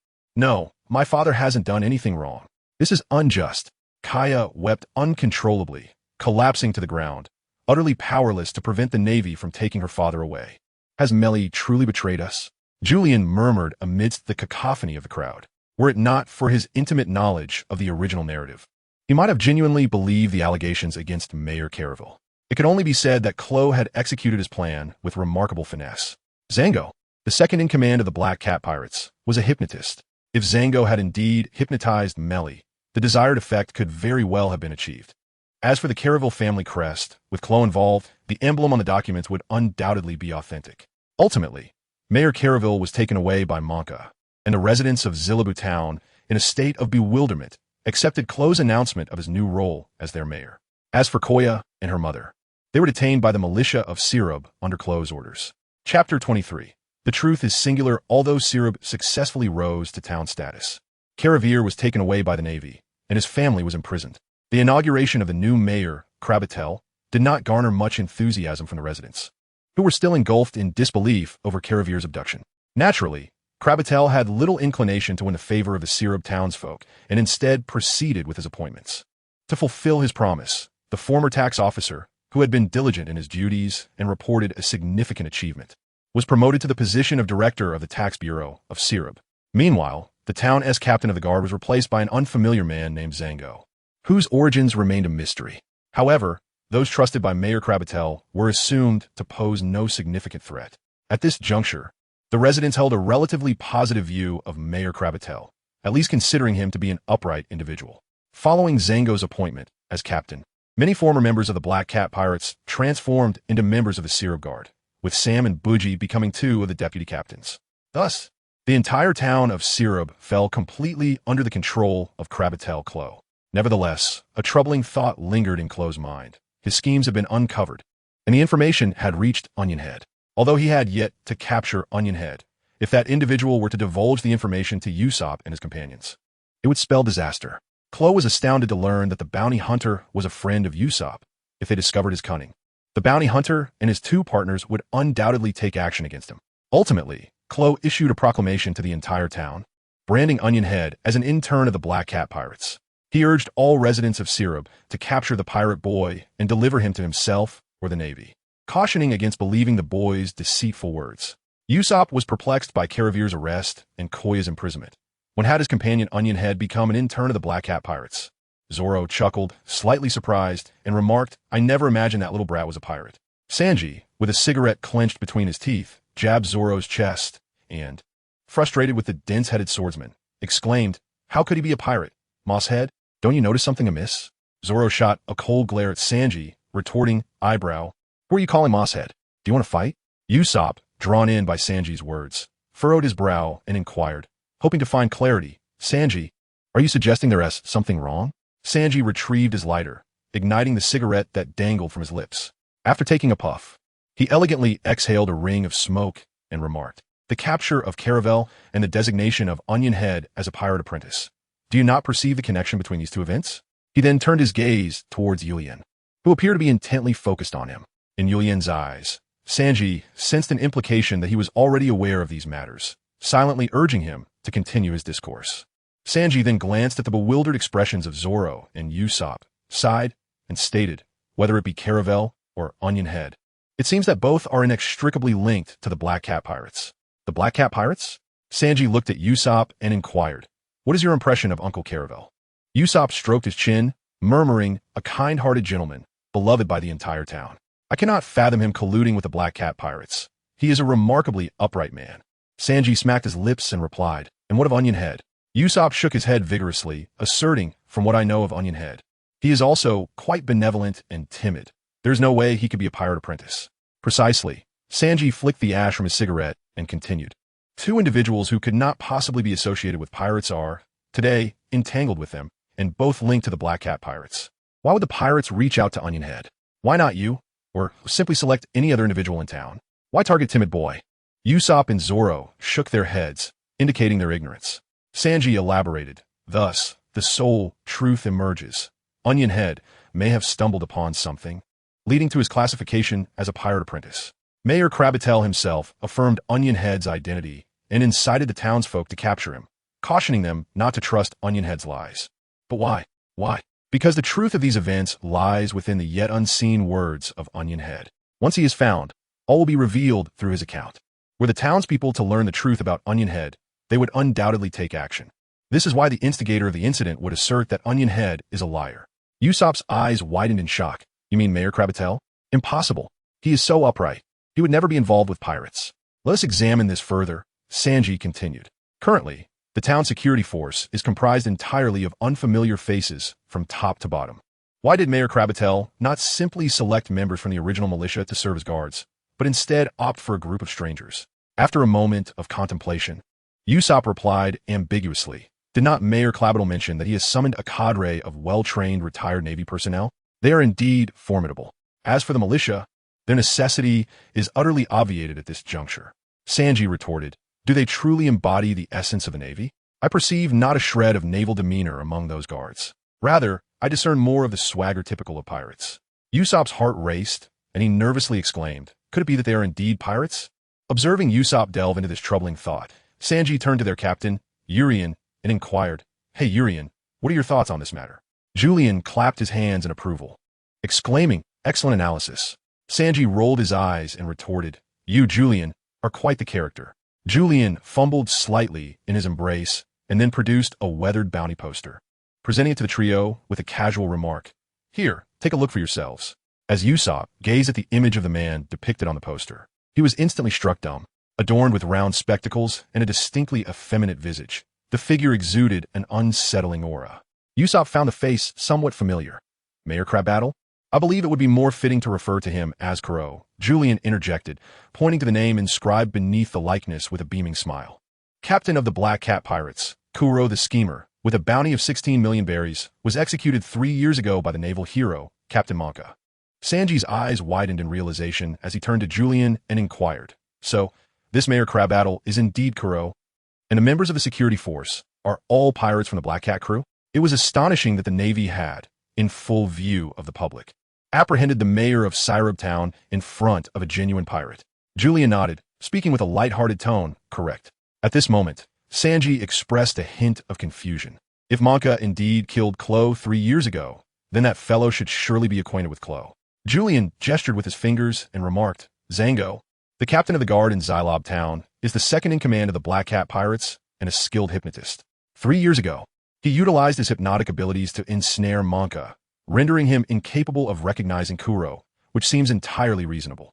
No, my father hasn't done anything wrong. This is unjust. Kaya wept uncontrollably, collapsing to the ground, utterly powerless to prevent the Navy from taking her father away. Has Melly truly betrayed us? Julian murmured amidst the cacophony of the crowd. Were it not for his intimate knowledge of the original narrative, he might have genuinely believed the allegations against Mayor Caraville. It could only be said that Clo had executed his plan with remarkable finesse. Zango, the second in command of the Black Cat Pirates, was a hypnotist. If Zango had indeed hypnotized Melly, the desired effect could very well have been achieved. As for the Caraville family crest, with Clo involved, the emblem on the documents would undoubtedly be authentic. Ultimately, Mayor Caraville was taken away by Monka, and the residents of Zilliba Town, in a state of bewilderment, accepted Clo's announcement of his new role as their mayor. As for Koya and her mother, they were detained by the militia of Sirub under Clo's orders. Chapter 23. The truth is singular. Although Sirub successfully rose to town status, Caravir was taken away by the Navy, and his family was imprisoned. The inauguration of the new mayor, Crocodile, did not garner much enthusiasm from the residents, who were still engulfed in disbelief over Caravir's abduction. Naturally, Crocodile had little inclination to win the favor of the Sirub townsfolk, and instead proceeded with his appointments. To fulfill his promise, the former tax officer, who had been diligent in his duties and reported a significant achievement, was promoted to the position of director of the tax bureau of Sirub. Meanwhile, the town's captain of the guard was replaced by an unfamiliar man named Zango, whose origins remained a mystery. However, those trusted by Mayor Crocodile were assumed to pose no significant threat. At this juncture, the residents held a relatively positive view of Mayor Crocodile, at least considering him to be an upright individual. Following Zango's appointment as captain, many former members of the Black Cat Pirates transformed into members of the Sirub Guard, with Sam and Buggy becoming two of the deputy captains. Thus, the entire town of Sirub fell completely under the control of Crocodile Clo. Nevertheless, a troubling thought lingered in Clo's mind. His schemes had been uncovered, and the information had reached Onion Head. Although he had yet to capture Onion Head, if that individual were to divulge the information to Usopp and his companions, it would spell disaster. Clo was astounded to learn that the bounty hunter was a friend of Usopp. If they discovered his cunning, the bounty hunter and his two partners would undoubtedly take action against him. Ultimately, Clo issued a proclamation to the entire town, branding Onion Head as an intern of the Black Cat Pirates. He urged all residents of Sirub to capture the pirate boy and deliver him to himself or the Navy, cautioning against believing the boy's deceitful words. Usopp was perplexed by Caravir's arrest and Koya's imprisonment. When had his companion Onion Head become an intern of the Black Cat Pirates? Zoro chuckled, slightly surprised, and remarked, "I never imagined that little brat was a pirate." Sanji, with a cigarette clenched between his teeth, jabbed Zoro's chest, and, frustrated with the dense-headed swordsman, exclaimed, "How could he be a pirate? Mosshead, don't you notice something amiss?" Zoro shot a cold glare at Sanji, retorting, "Eyebrow, who are you calling Mosshead? Do you want to fight?" Usopp, drawn in by Sanji's words, furrowed his brow and inquired, hoping to find clarity, "Sanji, are you suggesting there is something wrong?" Sanji retrieved his lighter, igniting the cigarette that dangled from his lips. After taking a puff, he elegantly exhaled a ring of smoke and remarked, "The capture of Caravelle and the designation of Onion Head as a pirate apprentice. Do you not perceive the connection between these two events?" He then turned his gaze towards Yulian, who appeared to be intently focused on him. In Yulian's eyes, Sanji sensed an implication that he was already aware of these matters, silently urging him to continue his discourse. Sanji then glanced at the bewildered expressions of Zoro and Usopp, sighed, and stated, whether it be Caravel or Onion Head. It seems that both are inextricably linked to the Black Cat Pirates. The Black Cat Pirates? Sanji looked at Usopp and inquired, "What is your impression of Uncle Caravel?" Usopp stroked his chin, murmuring, "A kind-hearted gentleman, beloved by the entire town. I cannot fathom him colluding with the Black Cat Pirates. He is a remarkably upright man." Sanji smacked his lips and replied, "And what of Onion Head?" Usopp shook his head vigorously, asserting, "From what I know of Onion Head, he is also quite benevolent and timid. There's no way he could be a pirate apprentice." "Precisely." Sanji flicked the ash from his cigarette and continued. "Two individuals who could not possibly be associated with pirates are, today, entangled with them, and both linked to the Black Cat Pirates. Why would the pirates reach out to Onion Head? Why not you? Or simply select any other individual in town? Why target Timid Boy?" Usopp and Zoro shook their heads, indicating their ignorance. Sanji elaborated, "Thus, the sole truth emerges. Onion Head may have stumbled upon something, leading to his classification as a pirate apprentice. Mayor Crocodile himself affirmed Onion Head's identity and incited the townsfolk to capture him, cautioning them not to trust Onion Head's lies. But why? Why? Because the truth of these events lies within the yet unseen words of Onion Head. Once he is found, all will be revealed through his account. Were the townspeople to learn the truth about Onion Head, they would undoubtedly take action. This is why the instigator of the incident would assert that Onion Head is a liar." Usopp's eyes widened in shock. "You mean Mayor Crocodile? Impossible. He is so upright. He would never be involved with pirates." "Let us examine this further," Sanji continued. "Currently, the town security force is comprised entirely of unfamiliar faces from top to bottom. Why did Mayor Crocodile not simply select members from the original militia to serve as guards, but instead opt for a group of strangers?" After a moment of contemplation, Usopp replied ambiguously, "Did not Mayor Crocodile mention that he has summoned a cadre of well-trained retired Navy personnel? They are indeed formidable. As for the militia, their necessity is utterly obviated at this juncture." Sanji retorted, "Do they truly embody the essence of the Navy? I perceive not a shred of naval demeanor among those guards. Rather, I discern more of the swagger typical of pirates." Usopp's heart raced, and he nervously exclaimed, "Could it be that they are indeed pirates?" Observing Usopp delve into this troubling thought, Sanji turned to their captain, Urien, and inquired, "Hey Urien, what are your thoughts on this matter?" Julian clapped his hands in approval, exclaiming, "Excellent analysis." Sanji rolled his eyes and retorted, "You, Julian, are quite the character." Julian fumbled slightly in his embrace and then produced a weathered bounty poster, presenting it to the trio with a casual remark, "Here, take a look for yourselves." As Usopp gazed at the image of the man depicted on the poster, he was instantly struck dumb. Adorned with round spectacles and a distinctly effeminate visage, the figure exuded an unsettling aura. Usopp found the face somewhat familiar. "Mayor Crocodile? I believe it would be more fitting to refer to him as Kuro," Julian interjected, pointing to the name inscribed beneath the likeness with a beaming smile. Captain of the Black Cat Pirates, Kuro the Schemer, with a bounty of 16 million berries, was executed 3 years ago by the naval hero, Captain Monka. Sanji's eyes widened in realization as he turned to Julian and inquired, "So, this Mayor Crocodile is indeed Kuro, and the members of the security force are all pirates from the Black Cat crew?" It was astonishing that the Navy had, in full view of the public, apprehended the mayor of Syrup Town in front of a genuine pirate. Julian nodded, speaking with a light-hearted tone, "Correct." At this moment, Sanji expressed a hint of confusion. If Monka indeed killed Klo 3 years ago, then that fellow should surely be acquainted with Klo. Julian gestured with his fingers and remarked, "Zango, the captain of the guard in Xylob Town, is the second in command of the Black Cat Pirates and a skilled hypnotist. 3 years ago, he utilized his hypnotic abilities to ensnare Monka, rendering him incapable of recognizing Kuro, which seems entirely reasonable.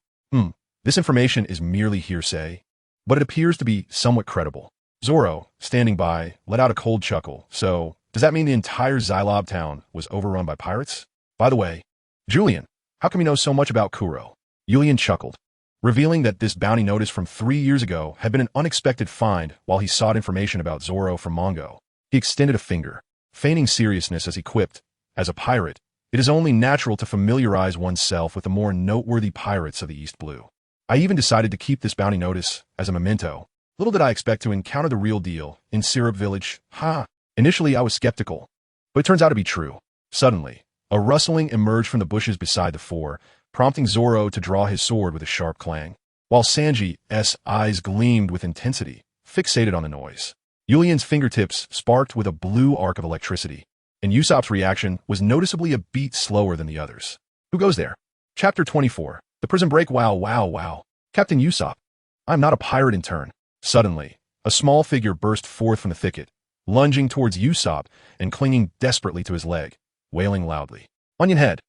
This information is merely hearsay, but it appears to be somewhat credible." Zoro, standing by, let out a cold chuckle. "So, does that mean the entire Xylob Town was overrun by pirates? By the way, Julian, how come you know so much about Kuro?" Julian chuckled, revealing that this bounty notice from 3 years ago had been an unexpected find while he sought information about Zoro from Mongo. He extended a finger, feigning seriousness as he quipped, "As a pirate, it is only natural to familiarize oneself with the more noteworthy pirates of the East Blue. I even decided to keep this bounty notice as a memento. Little did I expect to encounter the real deal in Syrup Village. Initially I was skeptical, but it turns out to be true." Suddenly, a rustling emerged from the bushes beside the four, prompting Zoro to draw his sword with a sharp clang, while Sanji's eyes gleamed with intensity, fixated on the noise. Julian's fingertips sparked with a blue arc of electricity. and Usopp's reaction was noticeably a beat slower than the others. Who goes there? Chapter 24. The Prison Break. Wow, wow, wow. Captain Usopp. I'm not a pirate in turn. Suddenly, a small figure burst forth from the thicket, lunging towards Usopp and clinging desperately to his leg, wailing loudly. Onion Head,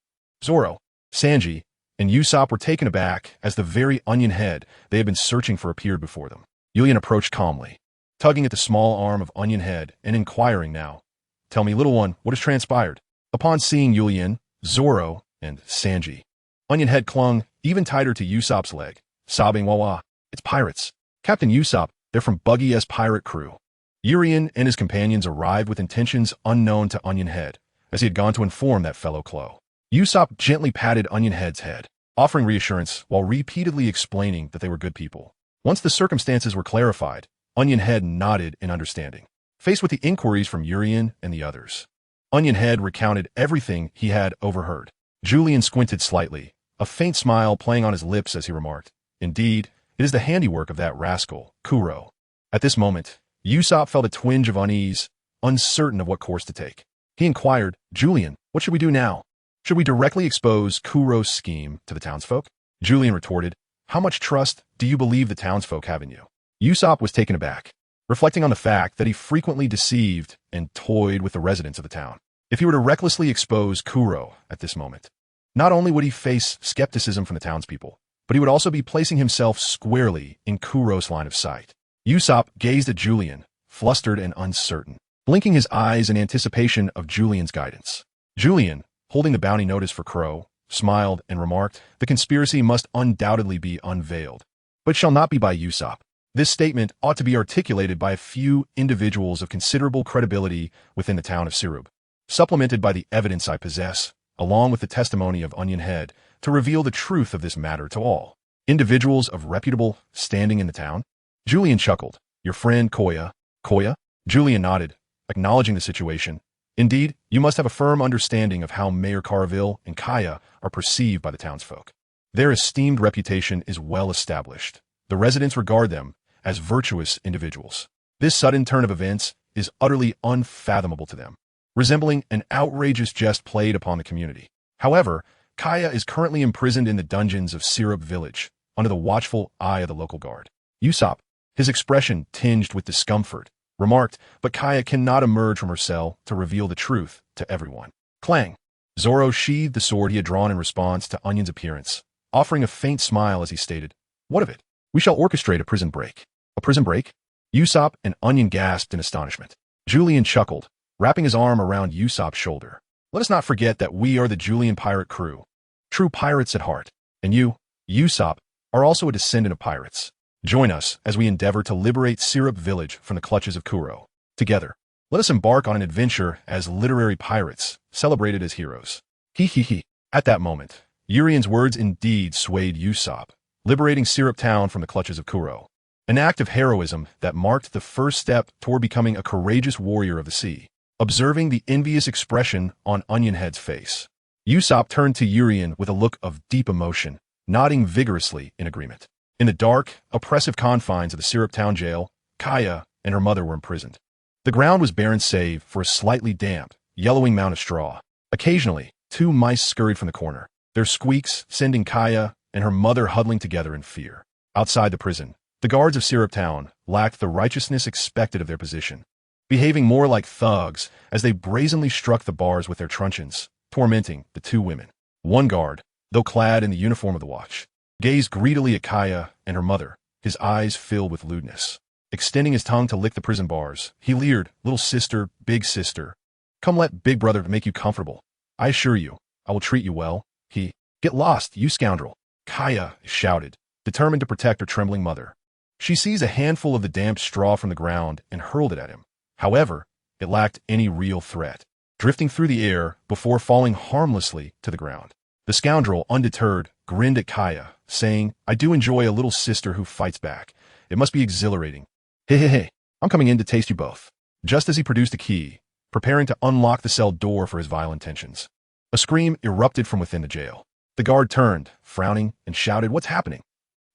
Zoro, Sanji, and Usopp were taken aback as the very onion head they had been searching for appeared before them. Yulian approached calmly, tugging at the small arm of Onion Head and inquiring now, "Tell me, little one, what has transpired?" Upon seeing Yulian, Zoro, and Sanji, Onion Head clung even tighter to Usopp's leg, sobbing, "Wah-wah, it's pirates. Captain Usopp, they're from Buggy's pirate crew." Yulian and his companions arrived with intentions unknown to Onion Head, as he had gone to inform that fellow Clo. Usopp gently patted Onion Head's head, offering reassurance while repeatedly explaining that they were good people. Once the circumstances were clarified, Onion Head nodded in understanding. Faced with the inquiries from Yulian and the others, Onion Head recounted everything he had overheard. Julian squinted slightly, a faint smile playing on his lips as he remarked, "Indeed, it is the handiwork of that rascal, Kuro." At this moment, Usopp felt a twinge of unease, uncertain of what course to take. He inquired, "Julian, what should we do now? Should we directly expose Kuro's scheme to the townsfolk?" Julian retorted, "How much trust do you believe the townsfolk have in you?" Usopp was taken aback, reflecting on the fact that he frequently deceived and toyed with the residents of the town. If he were to recklessly expose Kuro at this moment, not only would he face skepticism from the townspeople, but he would also be placing himself squarely in Kuro's line of sight. Usopp gazed at Julian, flustered and uncertain, blinking his eyes in anticipation of Julian's guidance. Julian, holding the bounty notice for Crow, smiled and remarked, "The conspiracy must undoubtedly be unveiled, but shall not be by Usopp. This statement ought to be articulated by a few individuals of considerable credibility within the town of Sirub, supplemented by the evidence I possess, along with the testimony of Onion Head, to reveal the truth of this matter to all individuals of reputable standing in the town." Julian chuckled. "Your friend Koya?" "Koya?" Julian nodded, acknowledging the situation. "Indeed, you must have a firm understanding of how Mayor Caraville and Kaya are perceived by the townsfolk. Their esteemed reputation is well established. The residents regard them as virtuous individuals. This sudden turn of events is utterly unfathomable to them, resembling an outrageous jest played upon the community. However, Kaya is currently imprisoned in the dungeons of Syrup Village, under the watchful eye of the local guard." Usopp, his expression tinged with discomfort, remarked, "But Kaya cannot emerge from her cell to reveal the truth to everyone." Clang! Zoro sheathed the sword he had drawn in response to Onion's appearance, offering a faint smile as he stated, "What of it? We shall orchestrate a prison break." "A prison break?" Usopp and Onion gasped in astonishment. Julian chuckled, wrapping his arm around Usopp's shoulder. "Let us not forget that we are the Julian pirate crew, true pirates at heart, and you, Usopp, are also a descendant of pirates. Join us as we endeavor to liberate Syrup Village from the clutches of Kuro. Together, let us embark on an adventure as literary pirates, celebrated as heroes." He he he. At that moment, Urian's words indeed swayed Usopp, liberating Syrup Town from the clutches of Kuro, an act of heroism that marked the first step toward becoming a courageous warrior of the sea. Observing the envious expression on Onion Head's face, Usopp turned to Urian with a look of deep emotion, nodding vigorously in agreement. In the dark, oppressive confines of the Syrup Town jail, Kaya and her mother were imprisoned. The ground was barren save for a slightly damp, yellowing mound of straw. Occasionally, two mice scurried from the corner, their squeaks sending Kaya and her mother huddling together in fear. Outside the prison, the guards of Syrup Town lacked the righteousness expected of their position, behaving more like thugs as they brazenly struck the bars with their truncheons, tormenting the two women. One guard, though clad in the uniform of the watch, gazed greedily at Kaya and her mother, his eyes filled with lewdness. Extending his tongue to lick the prison bars, he leered, "Little sister, big sister, come let big brother make you comfortable. I assure you, I will treat you well." He, "Get lost, you scoundrel!" Kaya shouted, determined to protect her trembling mother. She seized a handful of the damp straw from the ground and hurled it at him. However, it lacked any real threat, drifting through the air before falling harmlessly to the ground. The scoundrel, undeterred, grinned at Kaya, saying, "I do enjoy a little sister who fights back. It must be exhilarating. Hey, hey, hey, I'm coming in to taste you both." Just as he produced a key, preparing to unlock the cell door for his vile intentions, a scream erupted from within the jail. The guard turned, frowning, and shouted, "What's happening?"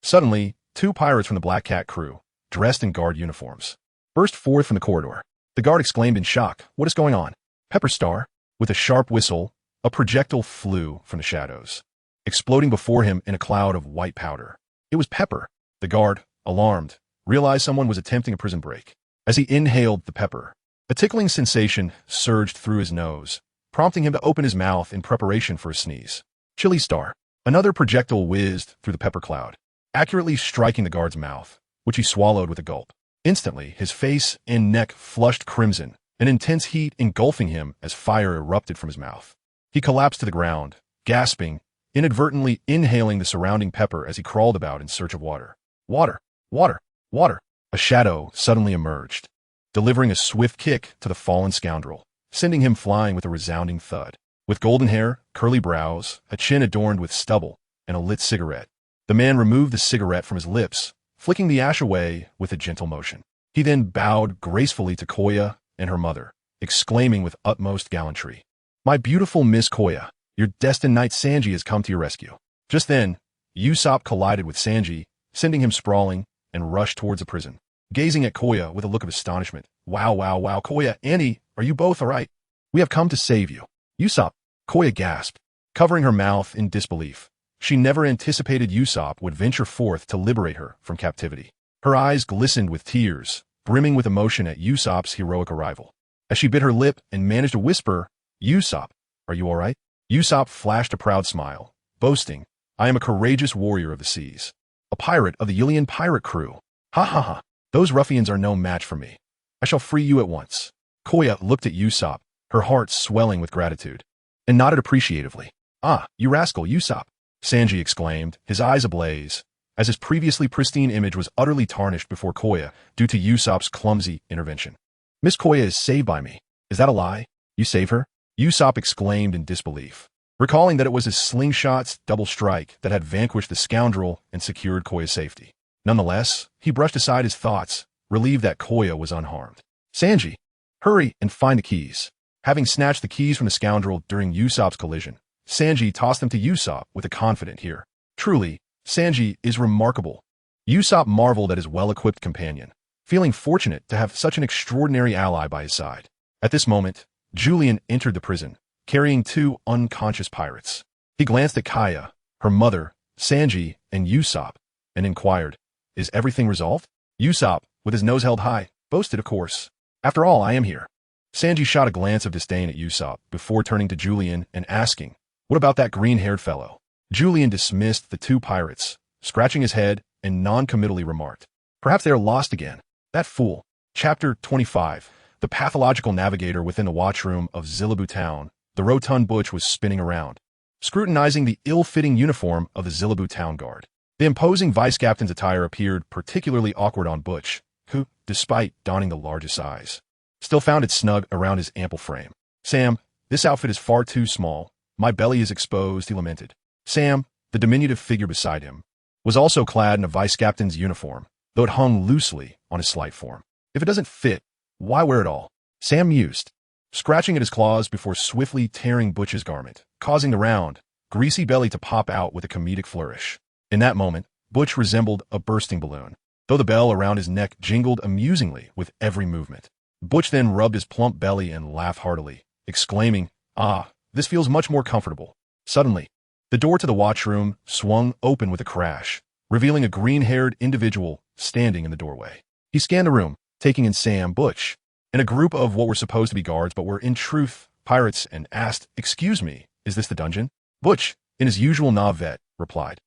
Suddenly, two pirates from the Black Cat crew, dressed in guard uniforms, burst forth from the corridor. The guard exclaimed in shock, "What is going on?" Pepper Star. With a sharp whistle, a projectile flew from the shadows, exploding before him in a cloud of white powder. It was Pepper. The guard, alarmed, realized someone was attempting a prison break. As he inhaled the pepper, a tickling sensation surged through his nose, prompting him to open his mouth in preparation for a sneeze. Chili Star. Another projectile whizzed through the pepper cloud, accurately striking the guard's mouth, which he swallowed with a gulp. Instantly, his face and neck flushed crimson, an intense heat engulfing him as fire erupted from his mouth. He collapsed to the ground, gasping, inadvertently inhaling the surrounding pepper as he crawled about in search of water. Water! Water! Water! A shadow suddenly emerged, delivering a swift kick to the fallen scoundrel, sending him flying with a resounding thud. With golden hair, curly brows, a chin adorned with stubble, and a lit cigarette, the man removed the cigarette from his lips, flicking the ash away with a gentle motion. He then bowed gracefully to Koya and her mother, exclaiming with utmost gallantry, "My beautiful Miss Koya, your destined knight Sanji has come to your rescue." Just then, Usopp collided with Sanji, sending him sprawling, and rushed towards the prison, gazing at Koya with a look of astonishment. Wow, wow, wow, Koya, Annie, are you both all right? We have come to save you. Usopp, Koya gasped, covering her mouth in disbelief. She never anticipated Usopp would venture forth to liberate her from captivity. Her eyes glistened with tears, brimming with emotion at Usopp's heroic arrival. As she bit her lip and managed to whisper, "Usopp, are you all right?" Usopp flashed a proud smile, boasting, "I am a courageous warrior of the seas. A pirate of the Ilian pirate crew. Ha ha ha. Those ruffians are no match for me. I shall free you at once." Koya looked at Usopp, her heart swelling with gratitude, and nodded appreciatively. "Ah, you rascal, Usopp," Sanji exclaimed, his eyes ablaze, as his previously pristine image was utterly tarnished before Koya due to Usopp's clumsy intervention. "Miss Koya is saved by me. Is that a lie? You save her?" Usopp exclaimed in disbelief, recalling that it was his slingshot's double strike that had vanquished the scoundrel and secured Koya's safety. Nonetheless, he brushed aside his thoughts, relieved that Koya was unharmed. "Sanji, hurry and find the keys." Having snatched the keys from the scoundrel during Usopp's collision, Sanji tossed them to Usopp with a confident "Here." Truly, Sanji is remarkable. Usopp marveled at his well-equipped companion, feeling fortunate to have such an extraordinary ally by his side. At this moment, Julian entered the prison, carrying two unconscious pirates. He glanced at Kaya, her mother, Sanji, and Usopp, and inquired, "Is everything resolved?" Usopp, with his nose held high, boasted, "Of course. After all, I am here." Sanji shot a glance of disdain at Usopp before turning to Julian and asking, "What about that green-haired fellow?" Julian dismissed the two pirates, scratching his head, and non-committally remarked, "Perhaps they are lost again. That fool." Chapter 25. The pathological navigator within the watchroom of Zilibu Town, the rotund Butch was spinning around, scrutinizing the ill-fitting uniform of the Zilibu Town Guard. The imposing vice-captain's attire appeared particularly awkward on Butch, who, despite donning the largest size, still found it snug around his ample frame. "Sam, this outfit is far too small. My belly is exposed," he lamented. Sam, the diminutive figure beside him, was also clad in a vice-captain's uniform, though it hung loosely on his slight form. "If it doesn't fit, why wear it all?" Sam mused, scratching at his claws before swiftly tearing Butch's garment, causing the round, greasy belly to pop out with a comedic flourish. In that moment, Butch resembled a bursting balloon, though the bell around his neck jingled amusingly with every movement. Butch then rubbed his plump belly and laughed heartily, exclaiming, "Ah, this feels much more comfortable." Suddenly, the door to the watchroom swung open with a crash, revealing a green-haired individual standing in the doorway. He scanned the room, taking in Sam, Butch, and a group of what were supposed to be guards but were in truth pirates, and asked, "Excuse me, is this the dungeon?" Butch, in his usual Navet, replied,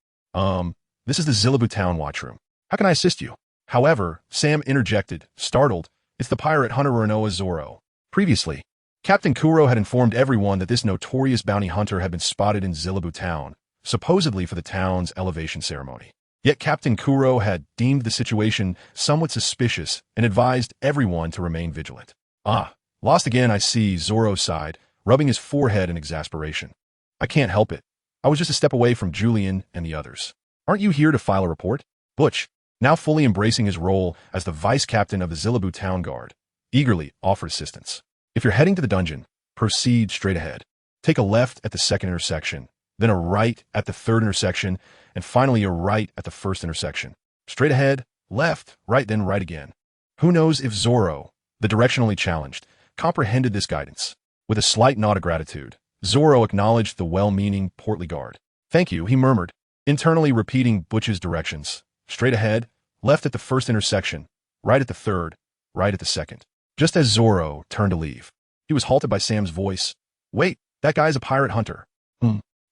This is the Zilibu Town watchroom. How can I assist you?" However, Sam interjected, startled, "It's the pirate hunter Renoa Zoro." Previously, Captain Kuro had informed everyone that this notorious bounty hunter had been spotted in Zilibu Town, supposedly for the town's elevation ceremony. Yet Captain Kuro had deemed the situation somewhat suspicious and advised everyone to remain vigilant. "Ah, lost again, I see," Zoro sighed, rubbing his forehead in exasperation. "I can't help it. I was just a step away from Julian and the others." "Aren't you here to file a report?" Butch, now fully embracing his role as the vice-captain of the Zilibu Town Guard, eagerly offered assistance. "If you're heading to the dungeon, proceed straight ahead. Take a left at the second intersection, then a right at the third intersection, and finally a right at the first intersection. Straight ahead, left, right, then right again." Who knows if Zoro, the directionally challenged, comprehended this guidance. With a slight nod of gratitude, Zoro acknowledged the well-meaning, portly guard. "Thank you," he murmured, internally repeating Butch's directions. Straight ahead, left at the first intersection, right at the third, right at the second. Just as Zoro turned to leave, he was halted by Sam's voice. "Wait, that guy's a pirate hunter."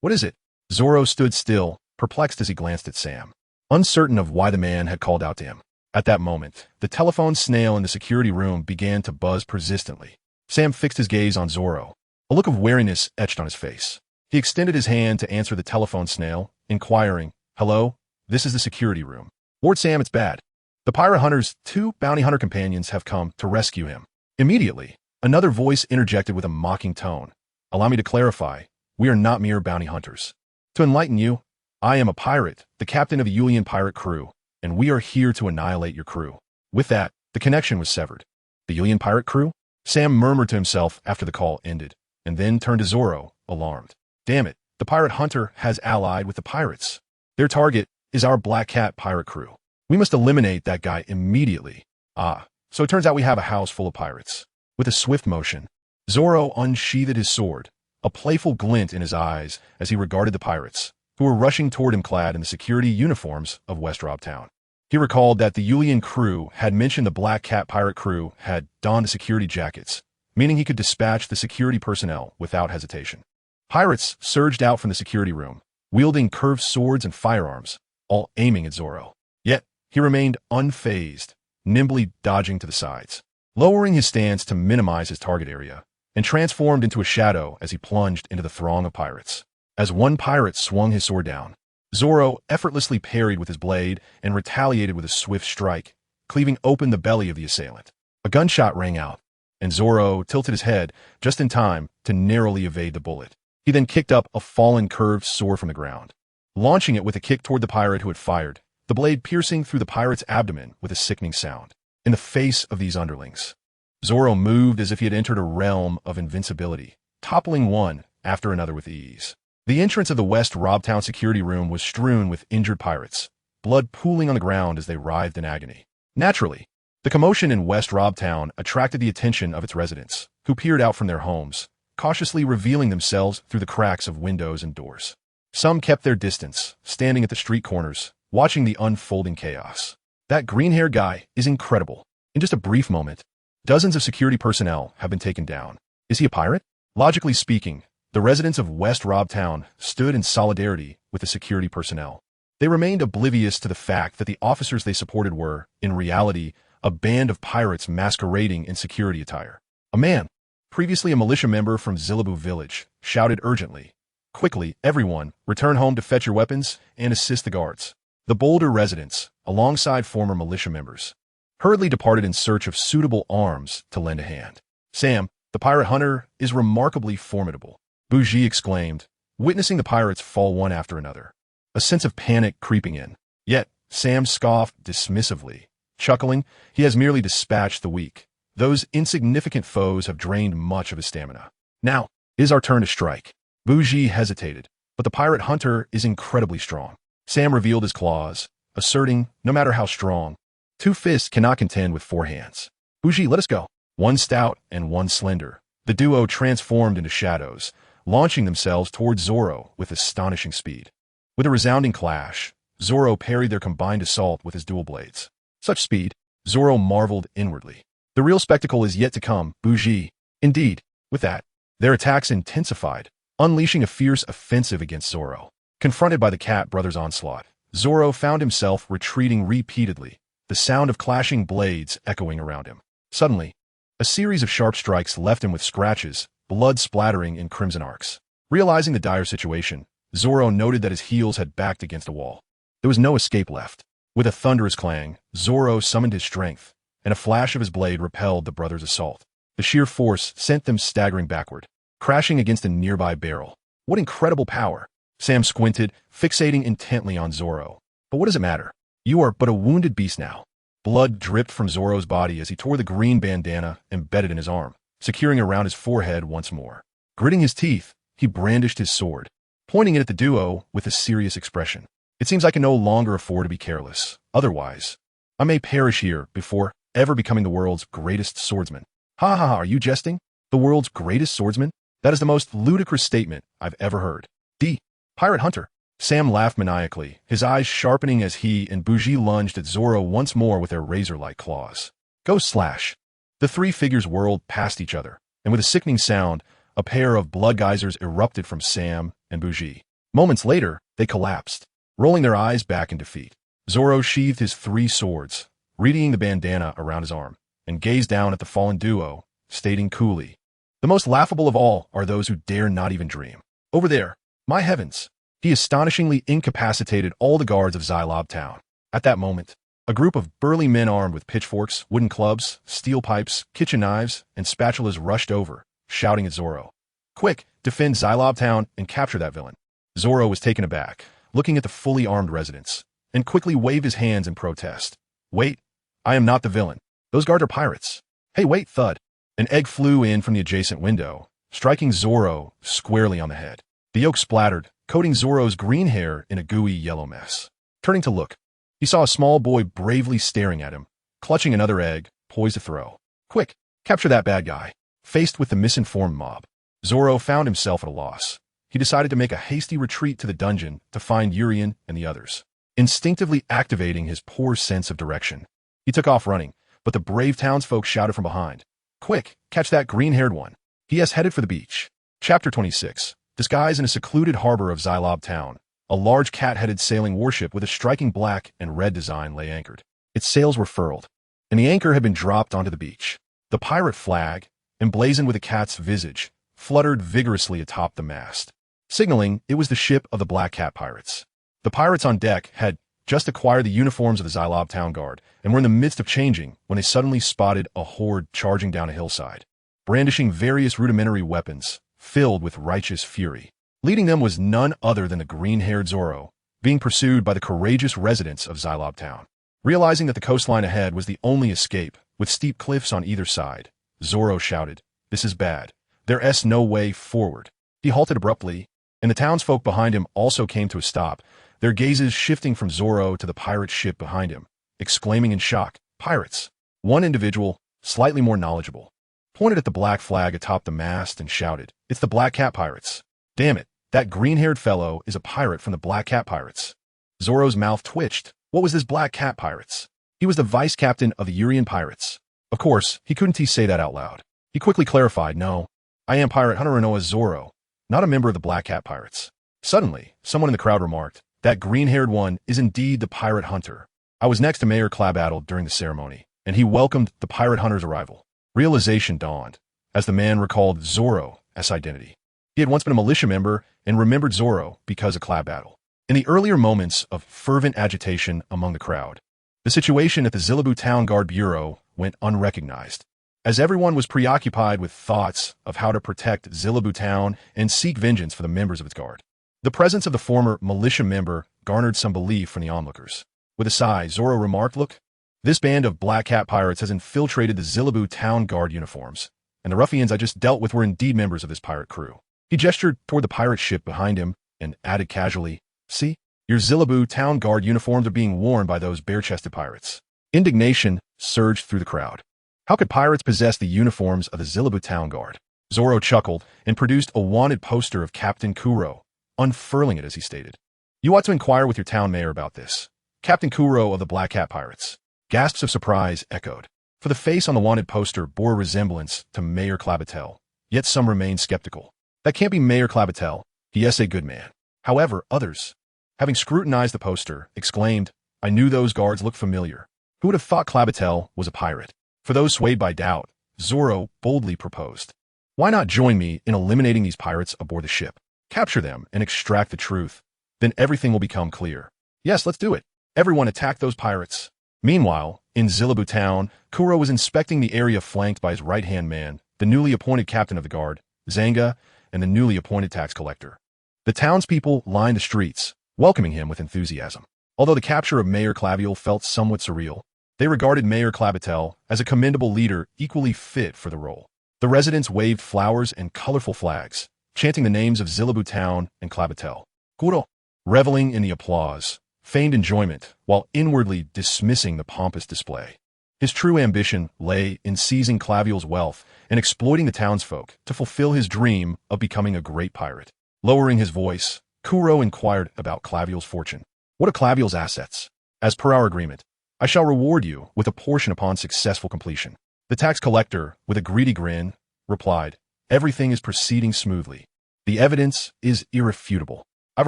What is it?" Zoro stood still, perplexed as he glanced at Sam, uncertain of why the man had called out to him. At that moment, the telephone snail in the security room began to buzz persistently. Sam fixed his gaze on Zoro. A look of wariness etched on his face. He extended his hand to answer the telephone snail, inquiring, "Hello, this is the security room." "Lord Sam, it's bad. The pirate hunter's 2 bounty hunter companions have come to rescue him." Immediately, another voice interjected with a mocking tone. "Allow me to clarify, we are not mere bounty hunters. To enlighten you, I am a pirate, the captain of the Ulian pirate crew, and we are here to annihilate your crew." With that, the connection was severed. The Ulian pirate crew? Sam murmured to himself after the call ended, and then turned to Zoro, alarmed. "Damn it, the pirate hunter has allied with the pirates. Their target is our Black Cat pirate crew. We must eliminate that guy immediately." "Ah, so it turns out we have a house full of pirates." With a swift motion, Zoro unsheathed his sword, a playful glint in his eyes as he regarded the pirates, who were rushing toward him clad in the security uniforms of West Rob Town. He recalled that the Ulian crew had mentioned the Black Cat pirate crew had donned the security jackets, meaning he could dispatch the security personnel without hesitation. Pirates surged out from the security room, wielding curved swords and firearms, all aiming at Zoro. Yet, he remained unfazed, nimbly dodging to the sides, lowering his stance to minimize his target area, and transformed into a shadow as he plunged into the throng of pirates. As one pirate swung his sword down, Zoro effortlessly parried with his blade and retaliated with a swift strike, cleaving open the belly of the assailant. A gunshot rang out, and Zoro tilted his head just in time to narrowly evade the bullet. He then kicked up a fallen curved sword from the ground, launching it with a kick toward the pirate who had fired, the blade piercing through the pirate's abdomen with a sickening sound. In the face of these underlings, Zoro moved as if he had entered a realm of invincibility, toppling one after another with ease. The entrance of the West Robtown security room was strewn with injured pirates, blood pooling on the ground as they writhed in agony. Naturally, the commotion in West Robtown attracted the attention of its residents, who peered out from their homes, cautiously revealing themselves through the cracks of windows and doors. Some kept their distance, standing at the street corners, watching the unfolding chaos. "That green-haired guy is incredible. In just a brief moment, dozens of security personnel have been taken down. Is he a pirate?" Logically speaking, the residents of West Robtown stood in solidarity with the security personnel. They remained oblivious to the fact that the officers they supported were, in reality, a band of pirates masquerading in security attire. A man, previously a militia member from Zillabu village, shouted urgently, "Quickly, everyone, return home to fetch your weapons and assist the guards." The Boulder residents, alongside former militia members, hurriedly departed in search of suitable arms to lend a hand. "Sam, the pirate hunter, is remarkably formidable," Buggy exclaimed, witnessing the pirates fall one after another, a sense of panic creeping in. Yet, Sam scoffed dismissively, chuckling, "He has merely dispatched the weak. Those insignificant foes have drained much of his stamina. Now, it is our turn to strike." Buggy hesitated, but the pirate hunter is incredibly strong. Sam revealed his claws, asserting, no matter how strong, 2 fists cannot contend with 4 hands. "Buggy, let us go." One stout and one slender, the duo transformed into shadows, launching themselves towards Zoro with astonishing speed. With a resounding clash, Zoro parried their combined assault with his dual blades. Such speed, Zoro marveled inwardly. The real spectacle is yet to come, Buggy. Indeed, with that, their attacks intensified, unleashing a fierce offensive against Zoro. Confronted by the Cat brothers' onslaught, Zoro found himself retreating repeatedly, the sound of clashing blades echoing around him. Suddenly, a series of sharp strikes left him with scratches, blood splattering in crimson arcs. Realizing the dire situation, Zoro noted that his heels had backed against a wall. There was no escape left. With a thunderous clang, Zoro summoned his strength, and a flash of his blade repelled the brothers' assault. The sheer force sent them staggering backward, crashing against a nearby barrel. What incredible power! Sam squinted, fixating intently on Zoro. But what does it matter? You are but a wounded beast now. Blood dripped from Zoro's body as he tore the green bandana embedded in his arm, securing it around his forehead once more. Gritting his teeth, he brandished his sword, pointing it at the duo with a serious expression. "It seems I can no longer afford to be careless. Otherwise, I may perish here before ever becoming the world's greatest swordsman." "Ha ha ha, are you jesting?" The world's greatest swordsman? That is the most ludicrous statement I've ever heard. D. Pirate Hunter. Sam laughed maniacally, his eyes sharpening as he and Buggy lunged at Zoro once more with their razor-like claws. Go slash. The three figures whirled past each other, and with a sickening sound, a pair of blood geysers erupted from Sam and Buggy. Moments later, they collapsed, rolling their eyes back in defeat. Zoro sheathed his three swords, readying the bandana around his arm, and gazed down at the fallen duo, stating coolly, "The most laughable of all are those who dare not even dream. Over there, my heavens!" He astonishingly incapacitated all the guards of Xylob Town. At that moment, a group of burly men armed with pitchforks, wooden clubs, steel pipes, kitchen knives, and spatulas rushed over, shouting at Zoro, "Quick, defend Xylob Town and capture that villain." Zoro was taken aback, looking at the fully armed residents, and quickly waved his hands in protest. "Wait, I am not the villain. Those guards are pirates." "Hey, wait, thud." An egg flew in from the adjacent window, striking Zoro squarely on the head. The yolk splattered, coating Zoro's green hair in a gooey yellow mess. Turning to look, he saw a small boy bravely staring at him, clutching another egg, poised to throw. "Quick, capture that bad guy." Faced with the misinformed mob, Zoro found himself at a loss. He decided to make a hasty retreat to the dungeon to find Urien and the others, instinctively activating his poor sense of direction. He took off running, but the brave townsfolk shouted from behind, "Quick, catch that green-haired one." He has headed for the beach. Chapter 26. Disguised in a secluded harbor of Xylob Town, a large cat-headed sailing warship with a striking black and red design lay anchored. Its sails were furled, and the anchor had been dropped onto the beach. The pirate flag, emblazoned with a cat's visage, fluttered vigorously atop the mast, signaling it was the ship of the Black Cat Pirates. The pirates on deck had just acquired the uniforms of the Xylob Town Guard and were in the midst of changing when they suddenly spotted a horde charging down a hillside, brandishing various rudimentary weapons, filled with righteous fury. Leading them was none other than the green-haired Zoro, being pursued by the courageous residents of Xylob Town. Realizing that the coastline ahead was the only escape, with steep cliffs on either side, Zoro shouted, "This is bad. There's no way forward." He halted abruptly, and the townsfolk behind him also came to a stop, their gazes shifting from Zoro to the pirate ship behind him, exclaiming in shock, "Pirates!" One individual, slightly more knowledgeable, pointed at the black flag atop the mast and shouted, "It's the Black Cat Pirates. Damn it, that green-haired fellow is a pirate from the Black Cat Pirates." Zoro's mouth twitched. What was this Black Cat Pirates? He was the vice-captain of the Urien Pirates. Of course, he couldn't say that out loud. He quickly clarified, "No, I am Pirate Hunter Renoa Zoro, not a member of the Black Cat Pirates." Suddenly, someone in the crowd remarked, "That green-haired one is indeed the Pirate Hunter. I was next to Mayor Clabaddle during the ceremony, and he welcomed the Pirate Hunter's arrival." Realization dawned, as the man recalled Zoro's identity. He had once been a militia member and remembered Zoro because of Clabaddle. In the earlier moments of fervent agitation among the crowd, the situation at the Xylobu Town Guard Bureau went unrecognized, as everyone was preoccupied with thoughts of how to protect Xylobu Town and seek vengeance for the members of its guard. The presence of the former militia member garnered some belief from the onlookers. With a sigh, Zoro remarked, "Look, this band of Black Cat Pirates has infiltrated the Xylobu Town Guard uniforms, and the ruffians I just dealt with were indeed members of this pirate crew." He gestured toward the pirate ship behind him and added casually, "See, your Xylobu Town Guard uniforms are being worn by those bare-chested pirates." Indignation surged through the crowd. How could pirates possess the uniforms of the Xylobu Town Guard? Zoro chuckled and produced a wanted poster of Captain Kuro, unfurling it as he stated, "You ought to inquire with your town mayor about this. Captain Kuro of the Black Cat Pirates." Gasps of surprise echoed, for the face on the wanted poster bore a resemblance to Mayor Clabaddle, yet some remained skeptical. "That can't be Mayor Clabaddle. He is a good man." However, others, having scrutinized the poster, exclaimed, "I knew those guards looked familiar. Who would have thought Clabaddle was a pirate?" For those swayed by doubt, Zoro boldly proposed, "Why not join me in eliminating these pirates aboard the ship? Capture them and extract the truth. Then everything will become clear." "Yes, let's do it." Everyone attacked those pirates. Meanwhile, in Xylobu Town, Kuro was inspecting the area flanked by his right-hand man, the newly appointed captain of the guard, Zanga, and the newly appointed tax collector. The townspeople lined the streets, welcoming him with enthusiasm. Although the capture of Mayor Clabaddle felt somewhat surreal, they regarded Mayor Clabaddle as a commendable leader equally fit for the role. The residents waved flowers and colorful flags, chanting the names of Xylobu Town and Clabaddle. Kuro, reveling in the applause, feigned enjoyment while inwardly dismissing the pompous display. His true ambition lay in seizing Claviel's wealth and exploiting the townsfolk to fulfill his dream of becoming a great pirate. Lowering his voice, Kuro inquired about Claviel's fortune. What are Claviel's assets? As per our agreement, I shall reward you with a portion upon successful completion. The tax collector, with a greedy grin, replied, everything is proceeding smoothly. The evidence is irrefutable. I've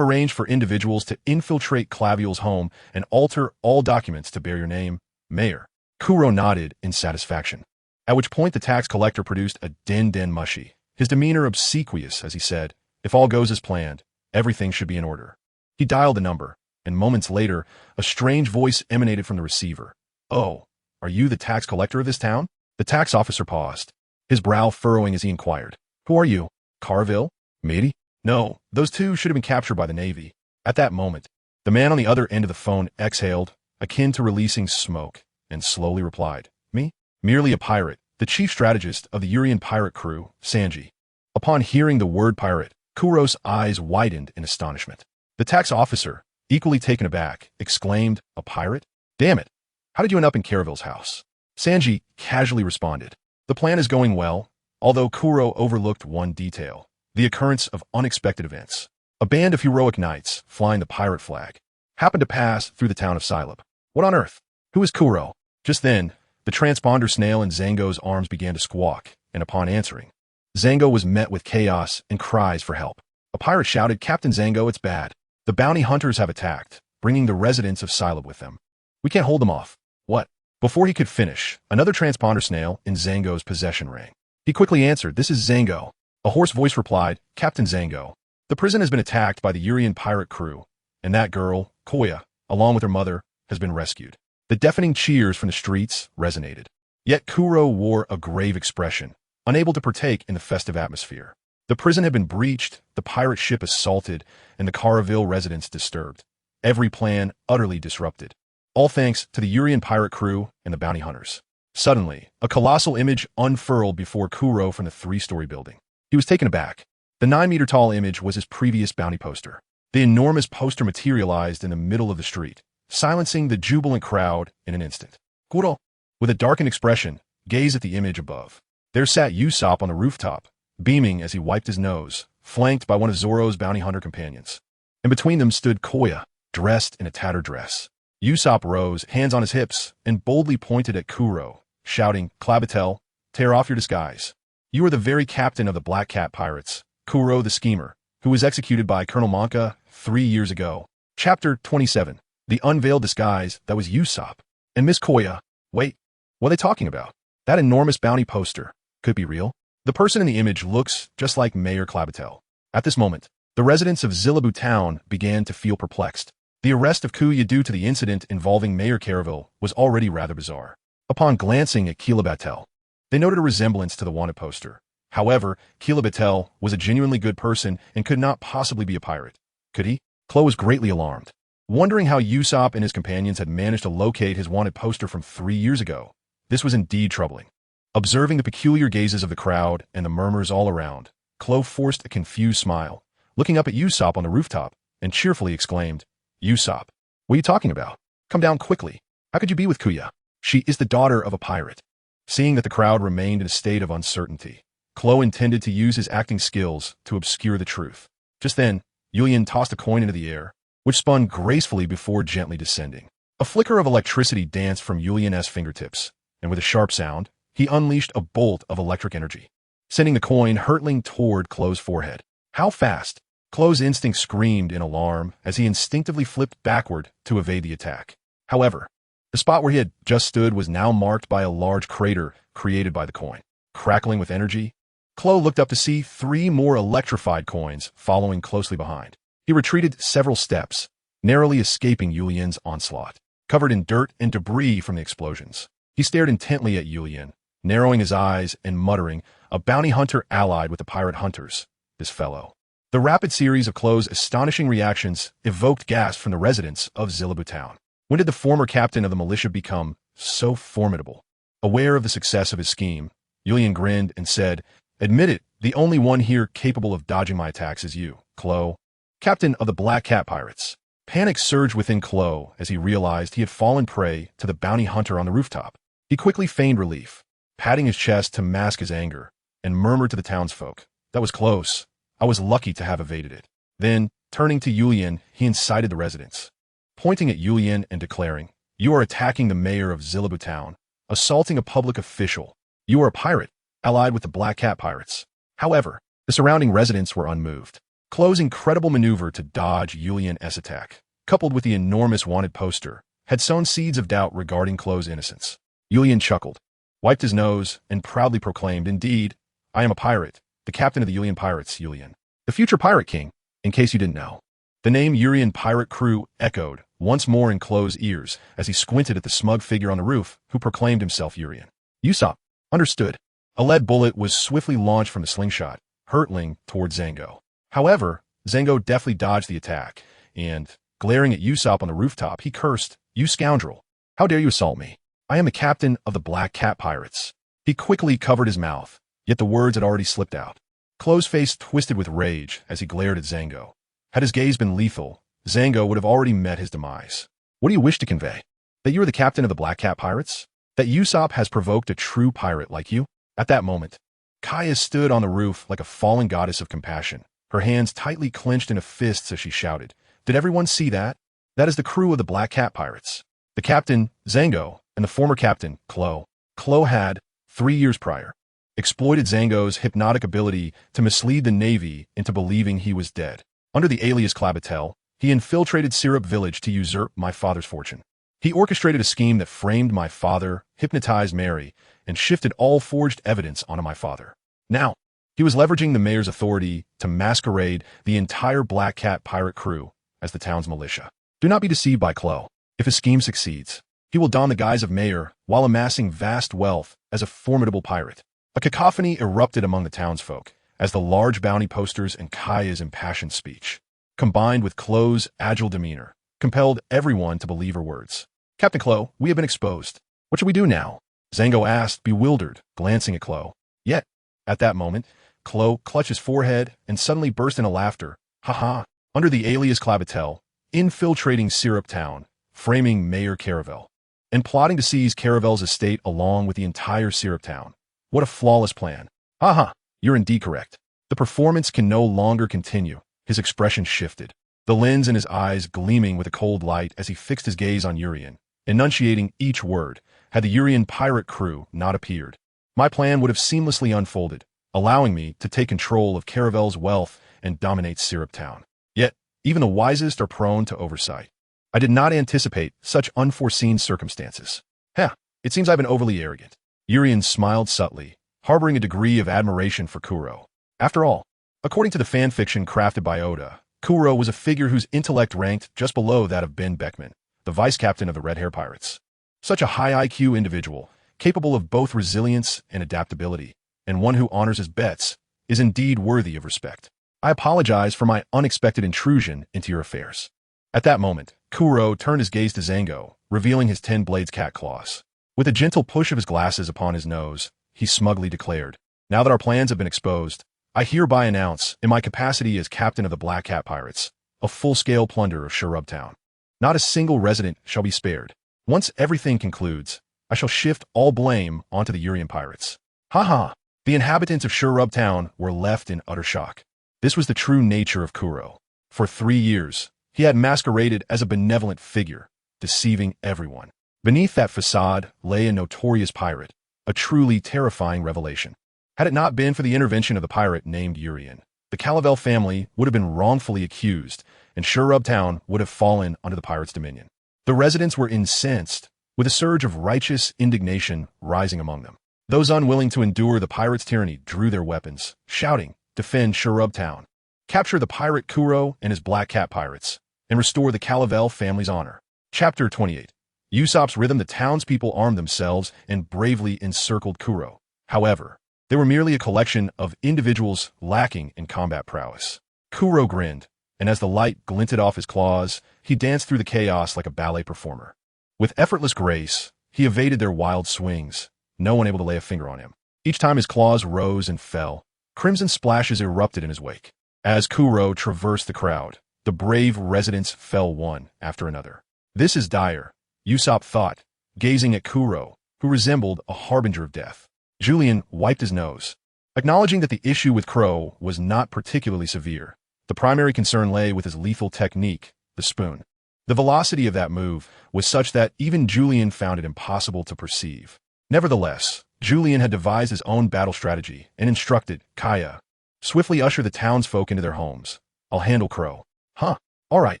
arranged for individuals to infiltrate Claviel's home and alter all documents to bear your name, Mayor. Kuro nodded in satisfaction, at which point the tax collector produced a den mushy, his demeanor obsequious as he said, if all goes as planned, everything should be in order. He dialed the number, and moments later, a strange voice emanated from the receiver. Oh, are you the tax collector of this town? The tax officer paused, his brow furrowing as he inquired. Who are you? Carville? Matey? No, those two should have been captured by the Navy. At that moment, the man on the other end of the phone exhaled, akin to releasing smoke, and slowly replied, me? Merely a pirate, the chief strategist of the Urian pirate crew, Sanji. Upon hearing the word pirate, Kuro's eyes widened in astonishment. The tax officer, equally taken aback, exclaimed, a pirate? Damn it, how did you end up in Caraville's house? Sanji casually responded, the plan is going well, although Kuro overlooked one detail, the occurrence of unexpected events. A band of heroic knights, flying the pirate flag, happened to pass through the town of Silab. What on earth? Who is Kuro? Just then, the transponder snail in Zango's arms began to squawk, and upon answering, Zango was met with chaos and cries for help. A pirate shouted, Captain Zango, it's bad. The bounty hunters have attacked, bringing the residents of Silab with them. We can't hold them off. What? Before he could finish, another transponder snail in Zango's possession rang. He quickly answered, this is Zango. A hoarse voice replied, Captain Zango. The prison has been attacked by the Urian pirate crew, and that girl, Koya, along with her mother, has been rescued. The deafening cheers from the streets resonated. Yet Kuro wore a grave expression, unable to partake in the festive atmosphere. The prison had been breached, the pirate ship assaulted, and the Caraville residents disturbed. Every plan utterly disrupted. All thanks to the Urian pirate crew and the bounty hunters. Suddenly, a colossal image unfurled before Kuro from the 3-story building. He was taken aback. The 9-meter-tall image was his previous bounty poster. The enormous poster materialized in the middle of the street, silencing the jubilant crowd in an instant. Kuro, with a darkened expression, gazed at the image above. There sat Usopp on the rooftop, beaming as he wiped his nose, flanked by one of Zoro's bounty hunter companions. And between them stood Koya, dressed in a tattered dress. Usopp rose, hands on his hips, and boldly pointed at Kuro, shouting, Clavitel, tear off your disguise. You are the very captain of the Black Cat Pirates, Kuro the Schemer, who was executed by Colonel Monka 3 years ago. Chapter 27. The unveiled disguise that was Usopp. And Miss Koya. Wait, what are they talking about? That enormous bounty poster could be real. The person in the image looks just like Mayor Clavitel. At this moment, the residents of Zilabu town began to feel perplexed. The arrest of Kuya due to the incident involving Mayor Caraville was already rather bizarre. Upon glancing at Kilabatel, they noted a resemblance to the wanted poster. However, Kilabatel was a genuinely good person and could not possibly be a pirate. Could he? Chloe was greatly alarmed, wondering how Usopp and his companions had managed to locate his wanted poster from 3 years ago. This was indeed troubling. Observing the peculiar gazes of the crowd and the murmurs all around, Chloe forced a confused smile, looking up at Usopp on the rooftop, and cheerfully exclaimed, Usopp, what are you talking about? Come down quickly. How could you be with Kuya? She is the daughter of a pirate. Seeing that the crowd remained in a state of uncertainty, Chloe intended to use his acting skills to obscure the truth. Just then, Yulian tossed a coin into the air, which spun gracefully before gently descending. A flicker of electricity danced from Yulian's fingertips, and with a sharp sound, he unleashed a bolt of electric energy, sending the coin hurtling toward Chloe's forehead. How fast? Chloe's instinct screamed in alarm as he instinctively flipped backward to evade the attack. However, the spot where he had just stood was now marked by a large crater created by the coin. Crackling with energy, Chloe looked up to see 3 more electrified coins following closely behind. He retreated several steps, narrowly escaping Yulian's onslaught. Covered in dirt and debris from the explosions, he stared intently at Yulian, narrowing his eyes and muttering, a bounty hunter allied with the pirate hunters, this fellow. The rapid series of Chloe's astonishing reactions evoked gasps from the residents of Zilabu town. When did the former captain of the militia become so formidable? Aware of the success of his scheme, Yulian grinned and said, admit it, the only one here capable of dodging my attacks is you, Chloe, captain of the Black Cat Pirates. Panic surged within Chloe as he realized he had fallen prey to the bounty hunter on the rooftop. He quickly feigned relief, patting his chest to mask his anger, and murmured to the townsfolk, "That was close. I was lucky to have evaded it." Then, turning to Yulian, he incited the residents, pointing at Yulian and declaring, "You are attacking the mayor of Zilabu town, assaulting a public official. You are a pirate, allied with the Black Cat pirates." However, the surrounding residents were unmoved. Klo's incredible maneuver to dodge Yulian's attack, coupled with the enormous wanted poster, had sown seeds of doubt regarding Klo's innocence. Yulian chuckled, wiped his nose, and proudly proclaimed, "Indeed, I am a pirate, the captain of the Yulian pirates, Yulian, the future pirate king, in case you didn't know." The name Yulian pirate crew echoed once more in Klo's ears as he squinted at the smug figure on the roof who proclaimed himself Yulian. Usopp understood. A lead bullet was swiftly launched from the slingshot, hurtling toward Zango. However, Zango deftly dodged the attack, and, glaring at Usopp on the rooftop, he cursed, "You scoundrel! How dare you assault me? I am the captain of the Black Cat pirates." He quickly covered his mouth, yet the words had already slipped out. Klo's face twisted with rage as he glared at Zango. Had his gaze been lethal, Zango would have already met his demise. "What do you wish to convey? That you are the captain of the Black Cat pirates? That Usopp has provoked a true pirate like you?" At that moment, Kaya stood on the roof like a fallen goddess of compassion, her hands tightly clenched into fists as she shouted, "Did everyone see that? That is the crew of the Black Cat pirates. The captain, Zango, and the former captain, Klo. Klo had, 3 years prior, exploited Zango's hypnotic ability to mislead the Navy into believing he was dead. Under the alias Clabatel, he infiltrated Syrup Village to usurp my father's fortune. He orchestrated a scheme that framed my father, hypnotized Mary, and shifted all forged evidence onto my father. Now, he was leveraging the mayor's authority to masquerade the entire Black Cat pirate crew as the town's militia. Do not be deceived by Klo. If his scheme succeeds, he will don the guise of mayor while amassing vast wealth as a formidable pirate." A cacophony erupted among the townsfolk as the large bounty posters and Kaya's impassioned speech, combined with Klo's agile demeanor, compelled everyone to believe her words. "Captain Klo, we have been exposed. What should we do now?" Zango asked, bewildered, glancing at Klo. Yet, at that moment, Klo clutched his forehead and suddenly burst into laughter. "Ha! Under the alias Clabatel, infiltrating Syrup Town, framing Mayor Caravel, and plotting to seize Caravel's estate along with the entire Syrup Town. What a flawless plan. Ha! You're indeed correct." The performance can no longer continue. His expression shifted, the lens in his eyes gleaming with a cold light as he fixed his gaze on Urien, enunciating each word. Had the Urien pirate crew not appeared, my plan would have seamlessly unfolded, allowing me to take control of Caravel's wealth and dominate Syrup Town. Yet, even the wisest are prone to oversight. I did not anticipate such unforeseen circumstances. It seems I've been overly arrogant. Urien smiled subtly, harboring a degree of admiration for Kuro. After all, according to the fanfiction crafted by Oda, Kuro was a figure whose intellect ranked just below that of Ben Beckman, the vice-captain of the Red Hair Pirates. Such a high IQ individual, capable of both resilience and adaptability, and one who honors his bets, is indeed worthy of respect. I apologize for my unexpected intrusion into your affairs." At that moment, Kuro turned his gaze to Zango, revealing his 10 blades cat claws. With a gentle push of his glasses upon his nose, he smugly declared, "Now that our plans have been exposed, I hereby announce, in my capacity as captain of the Black Cat Pirates, a full-scale plunder of Syrup Town. Not a single resident shall be spared. Once everything concludes, I shall shift all blame onto the Urien pirates." The inhabitants of Syrup Town were left in utter shock. This was the true nature of Kuro. For 3 years, he had masqueraded as a benevolent figure, deceiving everyone. Beneath that facade lay a notorious pirate, a truly terrifying revelation. Had it not been for the intervention of the pirate named Urien, the Calavel family would have been wrongfully accused, and Syrup Town would have fallen under the pirates' dominion. The residents were incensed, with a surge of righteous indignation rising among them. Those unwilling to endure the pirates' tyranny drew their weapons, shouting, "Defend Syrup Town! Capture the pirate Kuro and his Black Cat pirates, and restore the Calavel family's honor." Chapter 28. Usopp's rhythm. The townspeople armed themselves and bravely encircled Kuro. However, they were merely a collection of individuals lacking in combat prowess. Kuro grinned, and as the light glinted off his claws, he danced through the chaos like a ballet performer. With effortless grace, he evaded their wild swings, no one able to lay a finger on him. Each time his claws rose and fell, crimson splashes erupted in his wake. As Kuro traversed the crowd, the brave residents fell one after another. "This is dire," Usopp thought, gazing at Kuro, who resembled a harbinger of death. Julian wiped his nose, acknowledging that the issue with Crow was not particularly severe. The primary concern lay with his lethal technique, the spoon. The velocity of that move was such that even Julian found it impossible to perceive. Nevertheless, Julian had devised his own battle strategy and instructed Kaya, "Swiftly usher the townsfolk into their homes. I'll handle Crow." "Huh. All right.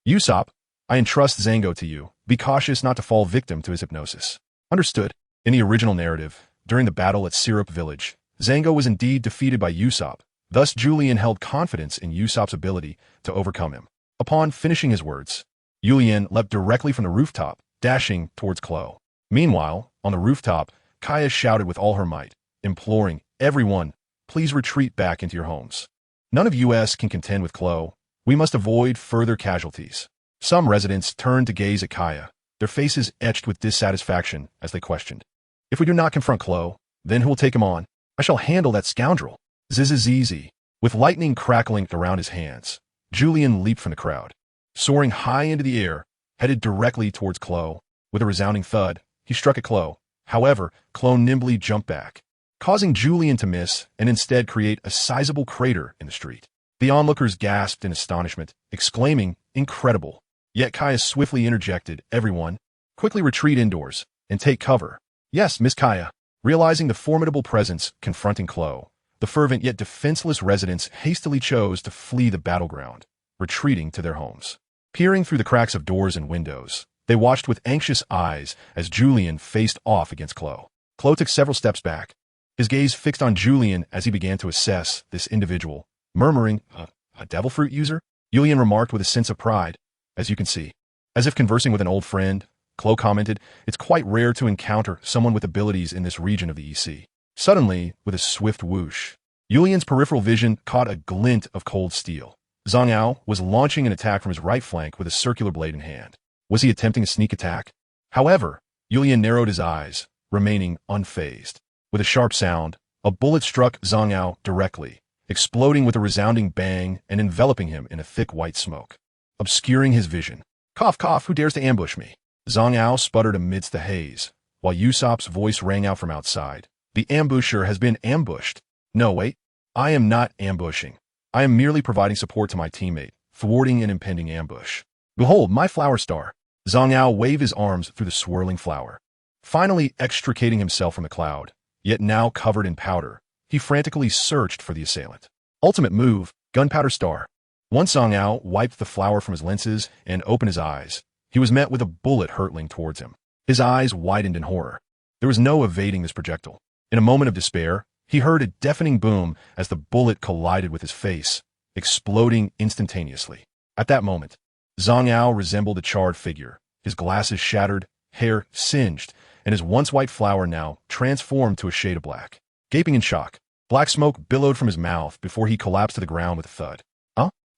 Usopp, I entrust Zango to you. Be cautious not to fall victim to his hypnosis." "Understood." In the original narrative, during the battle at Syrup Village, Zango was indeed defeated by Usopp. Thus, Julian held confidence in Usopp's ability to overcome him. Upon finishing his words, Julian leapt directly from the rooftop, dashing towards Klo. Meanwhile, on the rooftop, Kaya shouted with all her might, imploring everyone, "Please retreat back into your homes. None of us can contend with Klo. We must avoid further casualties." Some residents turned to gaze at Kaya, their faces etched with dissatisfaction as they questioned, "If we do not confront Klo, then who will take him on? I shall handle that scoundrel." Zizizizi. With lightning crackling around his hands, Julian leaped from the crowd. Soaring high into the air, headed directly towards Klo. With a resounding thud, he struck at Klo. However, Klo nimbly jumped back, causing Julian to miss and instead create a sizable crater in the street. The onlookers gasped in astonishment, exclaiming, "Incredible." Yet Kaya swiftly interjected, "Everyone, quickly retreat indoors and take cover." "Yes, Miss Kaya." Realizing the formidable presence confronting Klo, the fervent yet defenseless residents hastily chose to flee the battleground, retreating to their homes. Peering through the cracks of doors and windows, they watched with anxious eyes as Julian faced off against Klo. Klo took several steps back, his gaze fixed on Julian as he began to assess this individual, murmuring, a devil fruit user?" Julian remarked with a sense of pride. "As you can see." As if conversing with an old friend, Klo commented, "It's quite rare to encounter someone with abilities in this region of the EC." Suddenly, with a swift whoosh, Julian's peripheral vision caught a glint of cold steel. Zhang Ao was launching an attack from his right flank with a circular blade in hand. Was he attempting a sneak attack? However, Julian narrowed his eyes, remaining unfazed. With a sharp sound, a bullet struck Zhang Ao directly, exploding with a resounding bang and enveloping him in a thick white smoke, obscuring his vision. "Cough, cough, who dares to ambush me?" Zhang Ao sputtered amidst the haze, while Usopp's voice rang out from outside. "The ambusher has been ambushed." "No, wait. I am not ambushing. I am merely providing support to my teammate, thwarting an impending ambush. Behold, my flower star." Zhang Ao waved his arms through the swirling flower. Finally extricating himself from the cloud, yet now covered in powder, he frantically searched for the assailant. Ultimate move, Gunpowder Star. Once Zhang Ao wiped the flower from his lenses and opened his eyes, he was met with a bullet hurtling towards him. His eyes widened in horror. There was no evading this projectile. In a moment of despair, he heard a deafening boom as the bullet collided with his face, exploding instantaneously. At that moment, Zhang Ao resembled a charred figure, his glasses shattered, hair singed, and his once white flower now transformed to a shade of black. Gaping in shock, black smoke billowed from his mouth before he collapsed to the ground with a thud.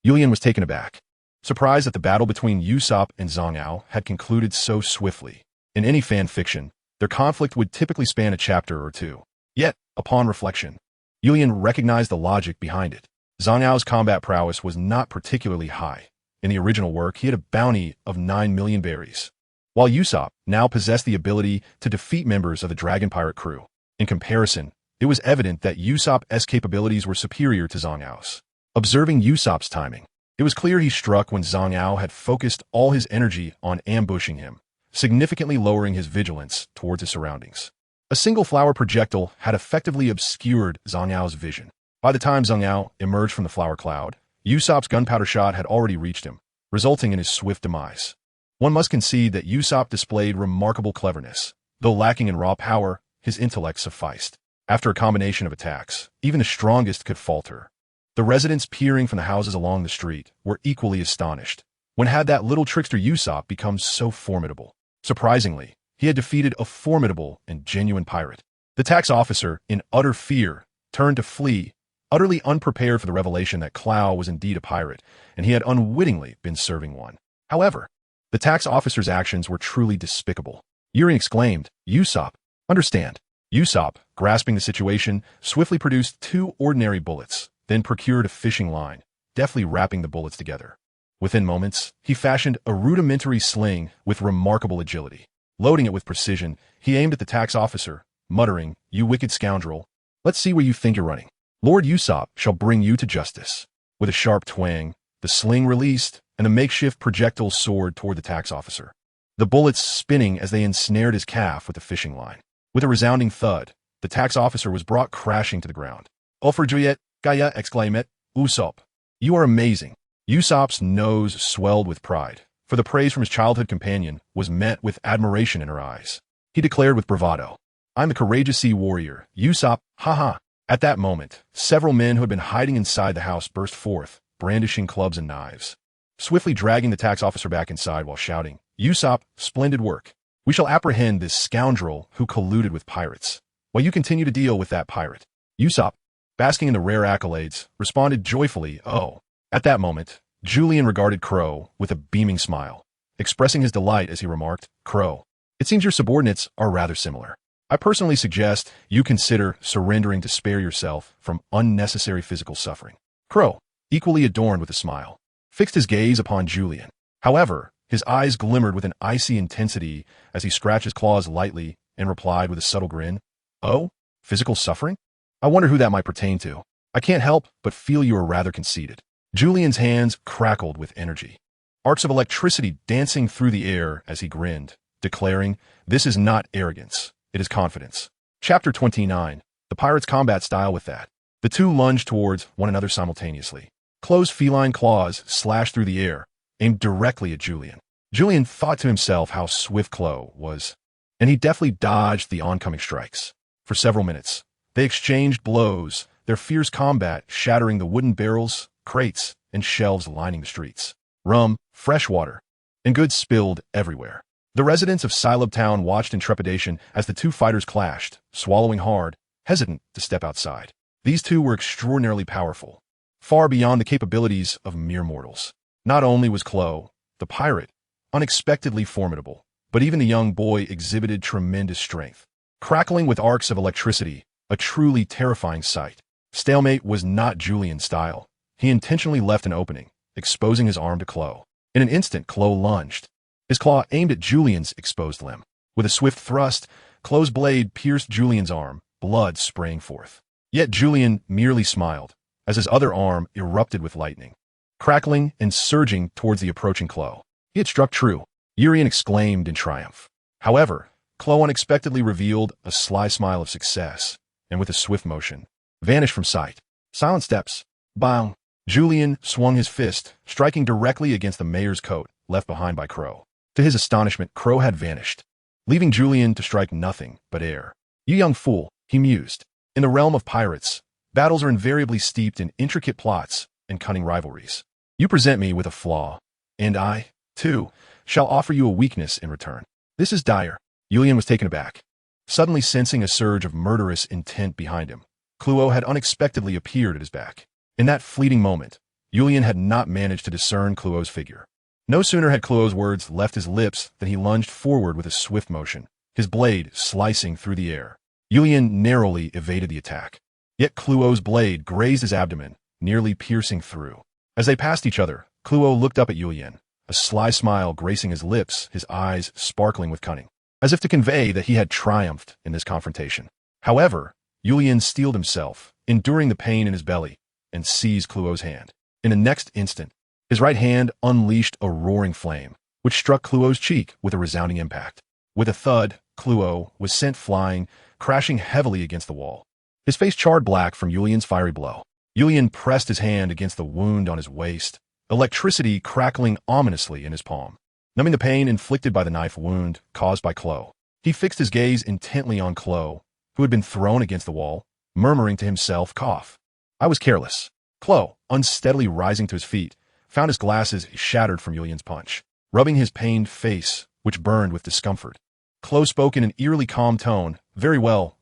Julian was taken aback, surprised that the battle between Usopp and Zhang Ao had concluded so swiftly. In any fan fiction, their conflict would typically span a chapter or two. Yet, upon reflection, Julian recognized the logic behind it. Zhang Ao's combat prowess was not particularly high. In the original work, he had a bounty of 9 million berries, while Usopp now possessed the ability to defeat members of the Dragon Pirate crew. In comparison, it was evident that Usopp's capabilities were superior to Zhang Ao's. Observing Usopp's timing, it was clear he struck when Zhang Ao had focused all his energy on ambushing him, significantly lowering his vigilance towards his surroundings. A single flower projectile had effectively obscured Zhang Ao's vision. By the time Zhang Ao emerged from the flower cloud, Usopp's gunpowder shot had already reached him, resulting in his swift demise. One must concede that Usopp displayed remarkable cleverness. Though lacking in raw power, his intellect sufficed. After a combination of attacks, even the strongest could falter. The residents peering from the houses along the street were equally astonished. When had that little trickster Usopp become so formidable? Surprisingly, he had defeated a formidable and genuine pirate. The tax officer, in utter fear, turned to flee, utterly unprepared for the revelation that Clow was indeed a pirate, and he had unwittingly been serving one. However, the tax officer's actions were truly despicable. Yuri exclaimed, "Usopp, understand." Usopp, grasping the situation, swiftly produced 2 ordinary bullets, then procured a fishing line, deftly wrapping the bullets together. Within moments, he fashioned a rudimentary sling with remarkable agility. Loading it with precision, he aimed at the tax officer, muttering, "You wicked scoundrel. Let's see where you think you're running. Lord Usopp shall bring you to justice." With a sharp twang, the sling released, and the makeshift projectile soared toward the tax officer, the bullets spinning as they ensnared his calf with a fishing line. With a resounding thud, the tax officer was brought crashing to the ground. "Overjoyed, Gaia!" exclaimed Usopp. "You are amazing." Usopp's nose swelled with pride, for the praise from his childhood companion was met with admiration in her eyes. He declared with bravado, "I'm the courageous sea warrior, Usopp, ha!" At that moment, several men who had been hiding inside the house burst forth, brandishing clubs and knives, swiftly dragging the tax officer back inside while shouting, "Usopp, splendid work. We shall apprehend this scoundrel who colluded with pirates, while you continue to deal with that pirate." Usopp, basking in the rare accolades, responded joyfully, "Oh." At that moment, Julian regarded Crow with a beaming smile, expressing his delight as he remarked, "Crow, it seems your subordinates are rather similar. I personally suggest you consider surrendering to spare yourself from unnecessary physical suffering." Crow, equally adorned with a smile, fixed his gaze upon Julian. However, his eyes glimmered with an icy intensity as he scratched his claws lightly and replied with a subtle grin, "Oh, physical suffering? I wonder who that might pertain to. I can't help but feel you are rather conceited." Julian's hands crackled with energy, arcs of electricity dancing through the air as he grinned, declaring, "This is not arrogance. It is confidence." Chapter 29. The Pirates' Combat Style. With that, the two lunged towards one another simultaneously. Closed feline claws slashed through the air, aimed directly at Julian. Julian thought to himself how swift Clo was, and he deftly dodged the oncoming strikes. For several minutes, they exchanged blows, their fierce combat shattering the wooden barrels, crates, and shelves lining the streets. Rum, fresh water, and goods spilled everywhere. The residents of Silub Town watched in trepidation as the two fighters clashed, swallowing hard, hesitant to step outside. These two were extraordinarily powerful, far beyond the capabilities of mere mortals. Not only was Clo, the pirate, unexpectedly formidable, but even the young boy exhibited tremendous strength, crackling with arcs of electricity, a truly terrifying sight. Stalemate was not Julian's style. He intentionally left an opening, exposing his arm to Clo. In an instant, Clo lunged, his claw aimed at Julian's exposed limb. With a swift thrust, Clo's blade pierced Julian's arm, blood spraying forth. Yet Julian merely smiled, as his other arm erupted with lightning, crackling and surging towards the approaching Clo. He had struck true, Urien exclaimed in triumph. However, Clo unexpectedly revealed a sly smile of success, and with a swift motion, vanished from sight. Silent steps. Bang! Julian swung his fist, striking directly against the mayor's coat, left behind by Crow. To his astonishment, Crow had vanished, leaving Julian to strike nothing but air. "You young fool," he mused. "In the realm of pirates, battles are invariably steeped in intricate plots and cunning rivalries. You present me with a flaw, and I, too, shall offer you a weakness in return. This is dire." Julian was taken aback, suddenly sensing a surge of murderous intent behind him. Clo had unexpectedly appeared at his back. In that fleeting moment, Julian had not managed to discern Clo's figure. No sooner had Clo's words left his lips than he lunged forward with a swift motion, his blade slicing through the air. Julian narrowly evaded the attack. Yet Clo's blade grazed his abdomen, nearly piercing through. As they passed each other, Clo looked up at Julian, a sly smile gracing his lips, his eyes sparkling with cunning, as if to convey that he had triumphed in this confrontation. However, Julian steeled himself, enduring the pain in his belly, and seized Clo's hand. In the next instant, his right hand unleashed a roaring flame, which struck Clo's cheek with a resounding impact. With a thud, Clo was sent flying, crashing heavily against the wall, his face charred black from Julian's fiery blow. Julian pressed his hand against the wound on his waist, electricity crackling ominously in his palm, numbing the pain inflicted by the knife wound caused by Clo. He fixed his gaze intently on Clo, who had been thrown against the wall, murmuring to himself, "Cough. I was careless." Clo, unsteadily rising to his feet, found his glasses shattered from Julian's punch, rubbing his pained face, which burned with discomfort. Clo spoke in an eerily calm tone, very well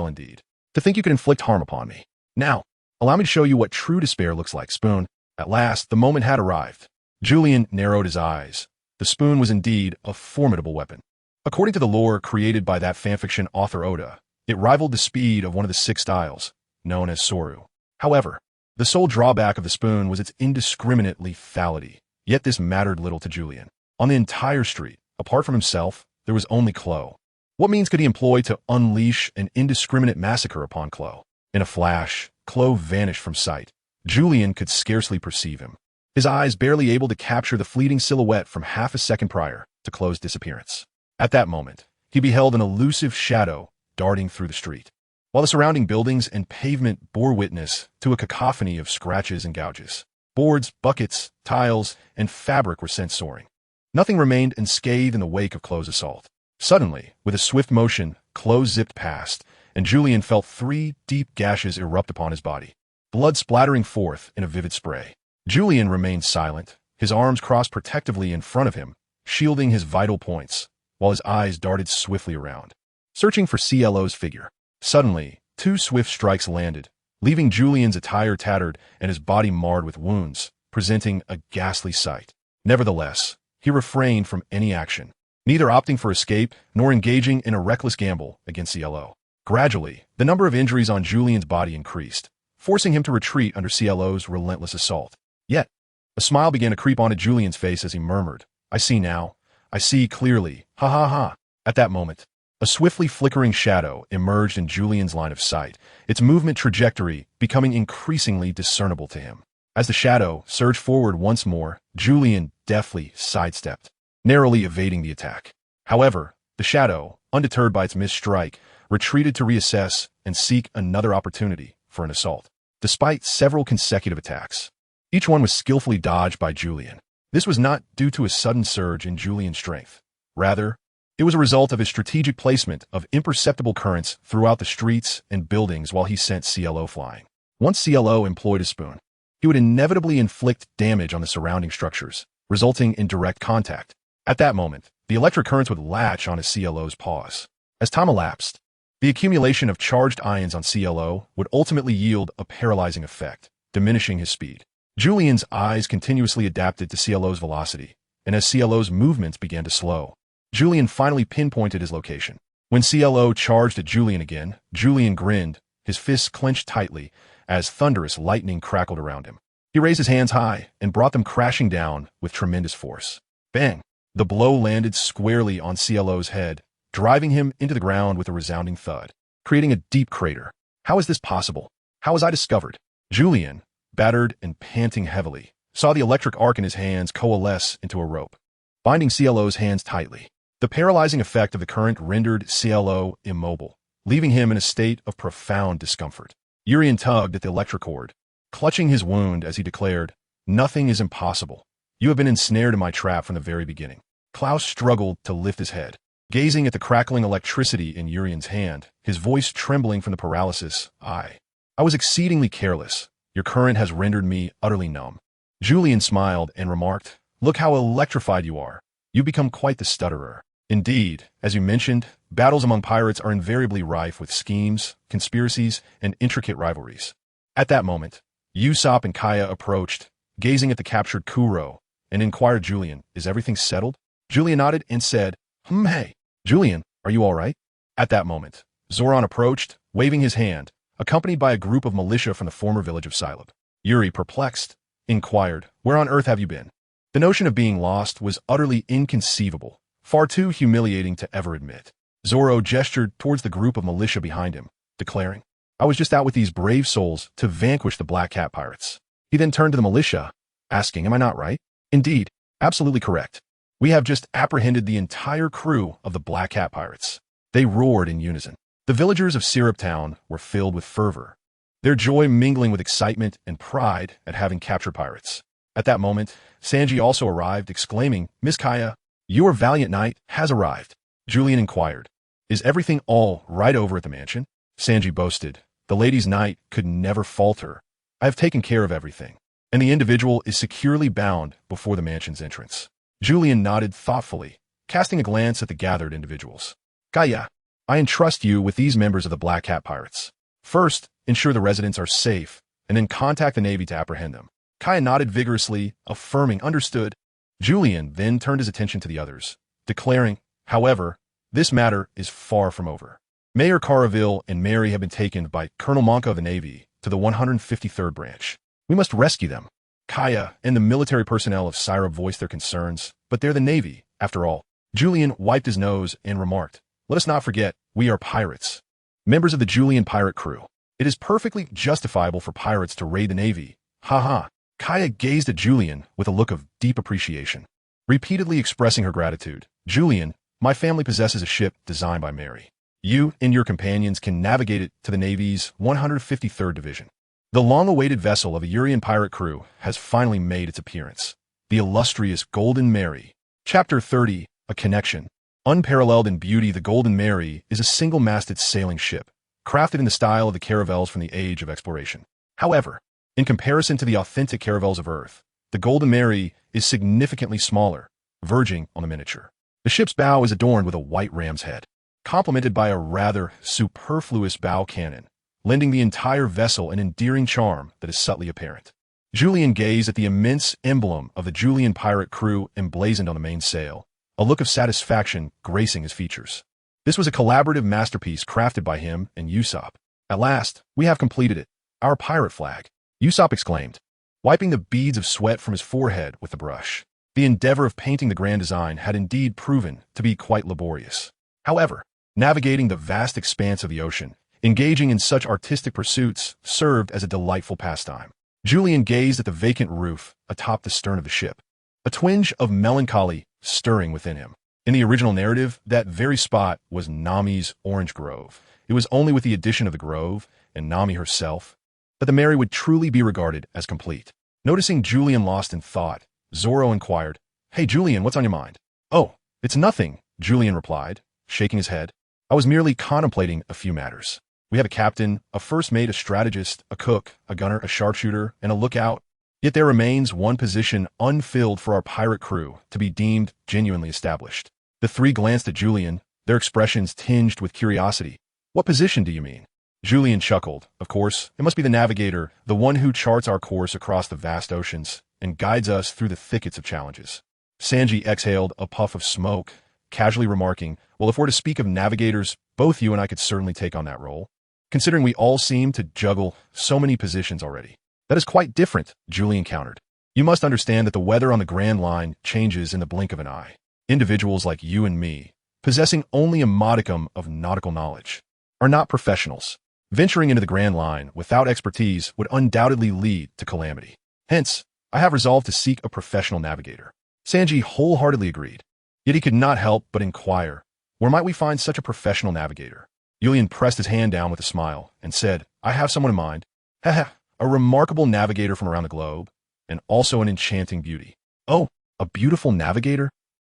indeed. "To think you could inflict harm upon me. Now, allow me to show you what true despair looks like, Spoon." At last, the moment had arrived. Julian narrowed his eyes. The spoon was indeed a formidable weapon. According to the lore created by that fanfiction author Oda, it rivaled the speed of one of the 6 styles, known as Soru. However, the sole drawback of the spoon was its indiscriminate lethality. Yet this mattered little to Julian. On the entire street, apart from himself, there was only Klo. What means could he employ to unleash an indiscriminate massacre upon Klo? In a flash, Klo vanished from sight. Julian could scarcely perceive him, his eyes barely able to capture the fleeting silhouette from half a second prior to Klo's disappearance. At that moment, he beheld an elusive shadow darting through the street, while the surrounding buildings and pavement bore witness to a cacophony of scratches and gouges. Boards, buckets, tiles, and fabric were sent soaring. Nothing remained unscathed in the wake of Klo's assault. Suddenly, with a swift motion, Klo zipped past, and Julian felt 3 deep gashes erupt upon his body, blood splattering forth in a vivid spray. Julian remained silent, his arms crossed protectively in front of him, shielding his vital points, while his eyes darted swiftly around, searching for CLO's figure. Suddenly, 2 swift strikes landed, leaving Julian's attire tattered and his body marred with wounds, presenting a ghastly sight. Nevertheless, he refrained from any action, neither opting for escape nor engaging in a reckless gamble against CLO. Gradually, the number of injuries on Julian's body increased, forcing him to retreat under CLO's relentless assault. Yet, a smile began to creep onto Julian's face as he murmured, "I see now. I see clearly. Ha ha ha." At that moment, a swiftly flickering shadow emerged in Julian's line of sight, its movement trajectory becoming increasingly discernible to him. As the shadow surged forward once more, Julian deftly sidestepped, narrowly evading the attack. However, the shadow, undeterred by its missed strike, retreated to reassess and seek another opportunity for an assault. Despite several consecutive attacks, each one was skillfully dodged by Julian. This was not due to a sudden surge in Julian's strength. Rather, it was a result of his strategic placement of imperceptible currents throughout the streets and buildings while he sent CLO flying. Once CLO employed a spoon, he would inevitably inflict damage on the surrounding structures, resulting in direct contact. At that moment, the electric currents would latch onto CLO's paws. As time elapsed, the accumulation of charged ions on CLO would ultimately yield a paralyzing effect, diminishing his speed. Julian's eyes continuously adapted to CLO's velocity, and as CLO's movements began to slow, Julian finally pinpointed his location. When CLO charged at Julian again, Julian grinned, his fists clenched tightly as thunderous lightning crackled around him. He raised his hands high and brought them crashing down with tremendous force. Bang! The blow landed squarely on CLO's head, driving him into the ground with a resounding thud, creating a deep crater. How is this possible? How was I discovered? Julian, battered and panting heavily, saw the electric arc in his hands coalesce into a rope, binding CLO's hands tightly. The paralyzing effect of the current rendered CLO immobile, leaving him in a state of profound discomfort. Urian tugged at the electric cord, clutching his wound as he declared, "Nothing is impossible. You have been ensnared in my trap from the very beginning." Klaus struggled to lift his head, gazing at the crackling electricity in Urian's hand, his voice trembling from the paralysis. I was exceedingly careless. Your current has rendered me utterly numb." Julian smiled and remarked, "Look how electrified you are. You become quite the stutterer." Indeed, as you mentioned, battles among pirates are invariably rife with schemes, conspiracies, and intricate rivalries. At that moment, Usopp and Kaya approached, gazing at the captured Kuro, and inquired Julian, "Is everything settled?" Julian nodded and said, Hey, Julian, are you all right?" At that moment, Zoran approached, waving his hand, accompanied by a group of militia from the former village of Silab. Yuri, perplexed, inquired, "Where on earth have you been?" The notion of being lost was utterly inconceivable, far too humiliating to ever admit. Zoro gestured towards the group of militia behind him, declaring, "I was just out with these brave souls to vanquish the Black Cat pirates." He then turned to the militia, asking, "Am I not right?" "Indeed, absolutely correct. We have just apprehended the entire crew of the Black Cat pirates." They roared in unison. The villagers of Syrup Town were filled with fervor, their joy mingling with excitement and pride at having captured pirates. At that moment, Sanji also arrived, exclaiming, "Miss Kaya, your valiant knight has arrived." Julian inquired, "Is everything all right over at the mansion?" Sanji boasted, "The lady's knight could never falter. I have taken care of everything, and the individual is securely bound before the mansion's entrance." Julian nodded thoughtfully, casting a glance at the gathered individuals. "Kaya, I entrust you with these members of the Black Cat pirates. First, ensure the residents are safe, and then contact the Navy to apprehend them." Kaya nodded vigorously, affirming, "Understood." Julian then turned his attention to the others, declaring, "However, this matter is far from over. Mayor Caraville and Mary have been taken by Colonel Monka of the Navy to the 153rd branch. We must rescue them." Kaya and the military personnel of Syrup voiced their concerns, but they're the Navy, after all. Julian wiped his nose and remarked, "Let us not forget, we are pirates. Members of the Julian pirate crew. It is perfectly justifiable for pirates to raid the navy. Ha ha." Kaya gazed at Julian with a look of deep appreciation, repeatedly expressing her gratitude. "Julian, my family possesses a ship designed by Mary. You and your companions can navigate it to the Navy's 153rd Division. The long-awaited vessel of a Urian pirate crew has finally made its appearance. The illustrious Golden Mary." Chapter 30, A Connection. Unparalleled in beauty, the Golden Mary is a single-masted sailing ship, crafted in the style of the caravels from the age of exploration. However, in comparison to the authentic caravels of Earth, the Golden Mary is significantly smaller, verging on the miniature. The ship's bow is adorned with a white ram's head, complemented by a rather superfluous bow cannon, lending the entire vessel an endearing charm that is subtly apparent. Julian gazed at the immense emblem of the Julian pirate crew emblazoned on the main sail, a look of satisfaction gracing his features. This was a collaborative masterpiece crafted by him and Usopp. "At last, we have completed it. Our pirate flag," Usopp exclaimed, wiping the beads of sweat from his forehead with the brush. The endeavor of painting the grand design had indeed proven to be quite laborious. However, navigating the vast expanse of the ocean, engaging in such artistic pursuits, served as a delightful pastime. Julian gazed at the vacant roof atop the stern of the ship, a twinge of melancholy stirring within him. In the original narrative, that very spot was Nami's orange grove. It was only with the addition of the grove and Nami herself that the Mary would truly be regarded as complete. Noticing Julian lost in thought, Zoro inquired, "Hey Julian, what's on your mind?" "Oh, it's nothing," Julian replied, shaking his head. "I was merely contemplating a few matters. We have a captain, a first mate, a strategist, a cook, a gunner, a sharpshooter, and a lookout. Yet there remains one position unfilled for our pirate crew to be deemed genuinely established." The three glanced at Julian, their expressions tinged with curiosity. "What position do you mean?" Julian chuckled. "Of course, it must be the navigator, the one who charts our course across the vast oceans and guides us through the thickets of challenges." Sanji exhaled a puff of smoke, casually remarking, "Well, if we're to speak of navigators, both you and I could certainly take on that role, considering we all seem to juggle so many positions already." "That is quite different," Julian countered. "You must understand that the weather on the Grand Line changes in the blink of an eye. Individuals like you and me, possessing only a modicum of nautical knowledge, are not professionals. Venturing into the Grand Line without expertise would undoubtedly lead to calamity. Hence, I have resolved to seek a professional navigator." Sanji wholeheartedly agreed. Yet he could not help but inquire, where might we find such a professional navigator? Julian pressed his hand down with a smile and said, "I have someone in mind. Haha, a remarkable navigator from around the globe, and also an enchanting beauty." "Oh, a beautiful navigator?"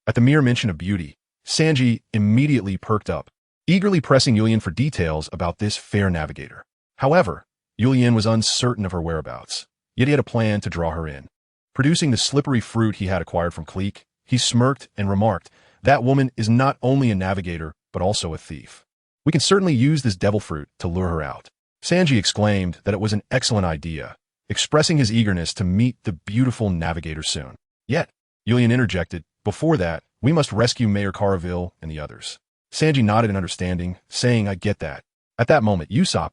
At the mere mention of beauty, Sanji immediately perked up, eagerly pressing Julian for details about this fair navigator. However, Julian was uncertain of her whereabouts, yet he had a plan to draw her in. Producing the slippery fruit he had acquired from Cleek, he smirked and remarked, "That woman is not only a navigator, but also a thief. We can certainly use this devil fruit to lure her out." Sanji exclaimed that it was an excellent idea, expressing his eagerness to meet the beautiful navigator soon. Yet, Julian interjected, "Before that, we must rescue Mayor Caraville and the others." Sanji nodded in understanding, saying, "I get that." At that moment, Usopp,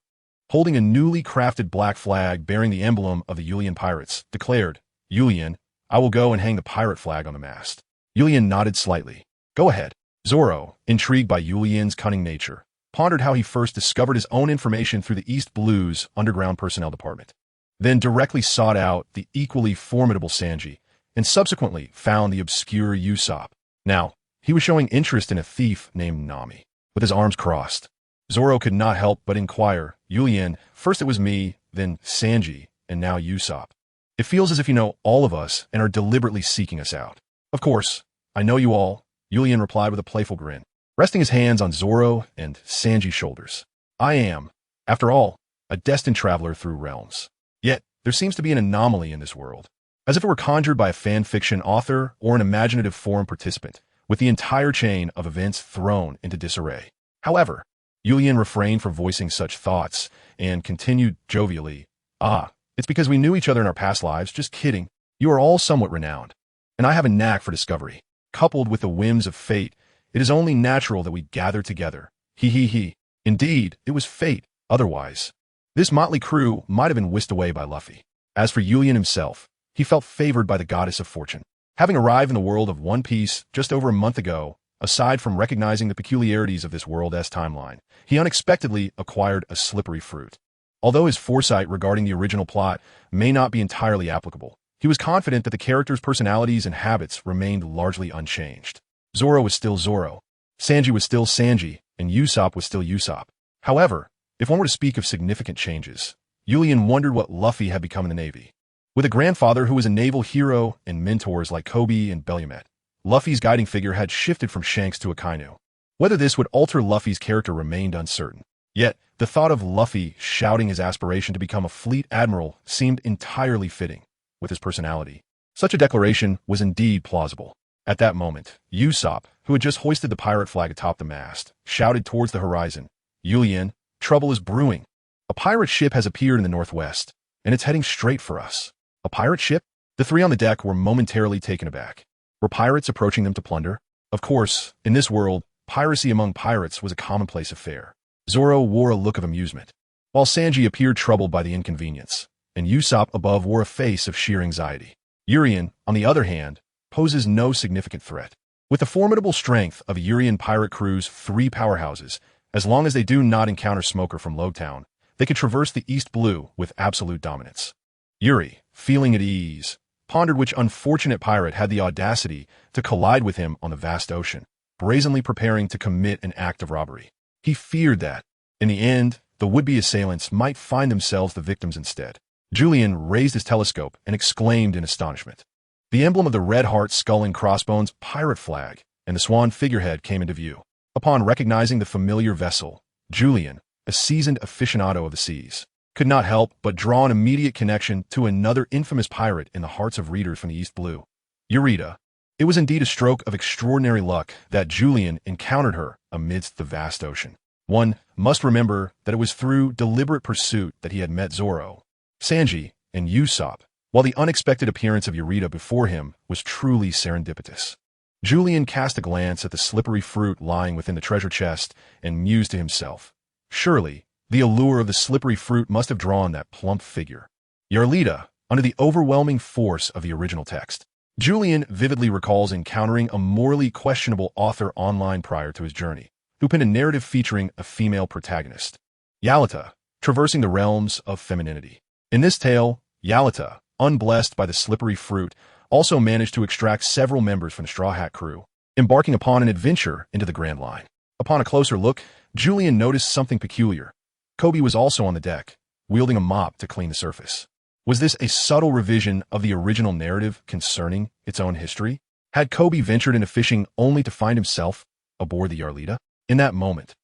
holding a newly crafted black flag bearing the emblem of the Julian pirates, declared, "Julian, I will go and hang the pirate flag on the mast." Julian nodded slightly. "Go ahead." Zoro, intrigued by Julian's cunning nature, pondered how he first discovered his own information through the East Blue's underground personnel department, then directly sought out the equally formidable Sanji, and subsequently found the obscure Usopp. Now, he was showing interest in a thief named Nami. With his arms crossed, Zoro could not help but inquire, "Julian, first it was me, then Sanji, and now Usopp. It feels as if you know all of us and are deliberately seeking us out." "Of course, I know you all," Julian replied with a playful grin, resting his hands on Zoro and Sanji's shoulders. "I am, after all, a destined traveler through realms. Yet, there seems to be an anomaly in this world, as if it were conjured by a fan fiction author or an imaginative forum participant, with the entire chain of events thrown into disarray." However, Julian refrained from voicing such thoughts and continued jovially, "Ah, it's because we knew each other in our past lives, just kidding. You are all somewhat renowned, and I have a knack for discovery. Coupled with the whims of fate, it is only natural that we gather together. He he he. Indeed, it was fate. Otherwise, this motley crew might have been whisked away by Luffy." As for Julian himself, he felt favored by the goddess of fortune. Having arrived in the world of One Piece just over a month ago, Aside from recognizing the peculiarities of this world-esque timeline, he unexpectedly acquired a slippery fruit. Although his foresight regarding the original plot may not be entirely applicable, he was confident that the characters' personalities and habits remained largely unchanged. Zoro was still Zoro, Sanji was still Sanji, and Usopp was still Usopp. However, if one were to speak of significant changes, Julian wondered what Luffy had become in the Navy. With a grandfather who was a naval hero and mentors like Kobe and Bellumet, Luffy's guiding figure had shifted from Shanks to Akainu. Whether this would alter Luffy's character remained uncertain. Yet, the thought of Luffy shouting his aspiration to become a fleet admiral seemed entirely fitting with his personality. Such a declaration was indeed plausible. At that moment, Usopp, who had just hoisted the pirate flag atop the mast, shouted towards the horizon, "Julian, trouble is brewing. A pirate ship has appeared in the northwest, and it's heading straight for us." A pirate ship? The three on the deck were momentarily taken aback. Were pirates approaching them to plunder? Of course, in this world, piracy among pirates was a commonplace affair. Zoro wore a look of amusement, while Sanji appeared troubled by the inconvenience, and Usopp above wore a face of sheer anxiety. Urian, on the other hand, poses no significant threat. With the formidable strength of Urian pirate crew's three powerhouses, as long as they do not encounter Smoker from Logtown, they could traverse the East Blue with absolute dominance. Yuri, feeling at ease, pondered which unfortunate pirate had the audacity to collide with him on the vast ocean, brazenly preparing to commit an act of robbery. He feared that, in the end, the would-be assailants might find themselves the victims instead. Julian raised his telescope and exclaimed in astonishment. The emblem of the Red Heart Skull and Crossbones pirate flag and the swan figurehead came into view. Upon recognizing the familiar vessel, Julian, a seasoned aficionado of the seas, could not help but draw an immediate connection to another infamous pirate in the hearts of readers from the East Blue, Eureka. It was indeed a stroke of extraordinary luck that Julian encountered her amidst the vast ocean. One must remember that it was through deliberate pursuit that he had met Zoro, Sanji, and Usopp, while the unexpected appearance of Eureka before him was truly serendipitous. Julian cast a glance at the slippery fruit lying within the treasure chest and mused to himself. Surely, the allure of the slippery fruit must have drawn that plump figure. Yarlita, under the overwhelming force of the original text. Julian vividly recalls encountering a morally questionable author online prior to his journey, who penned a narrative featuring a female protagonist, Yalita, traversing the realms of femininity. In this tale, Yalita, unblessed by the slippery fruit, also managed to extract several members from the Straw Hat crew, embarking upon an adventure into the Grand Line. Upon a closer look, Julian noticed something peculiar. Kobe was also on the deck, wielding a mop to clean the surface. Was this a subtle revision of the original narrative concerning its own history? Had Kobe ventured into fishing only to find himself aboard the Yarlita? In that moment,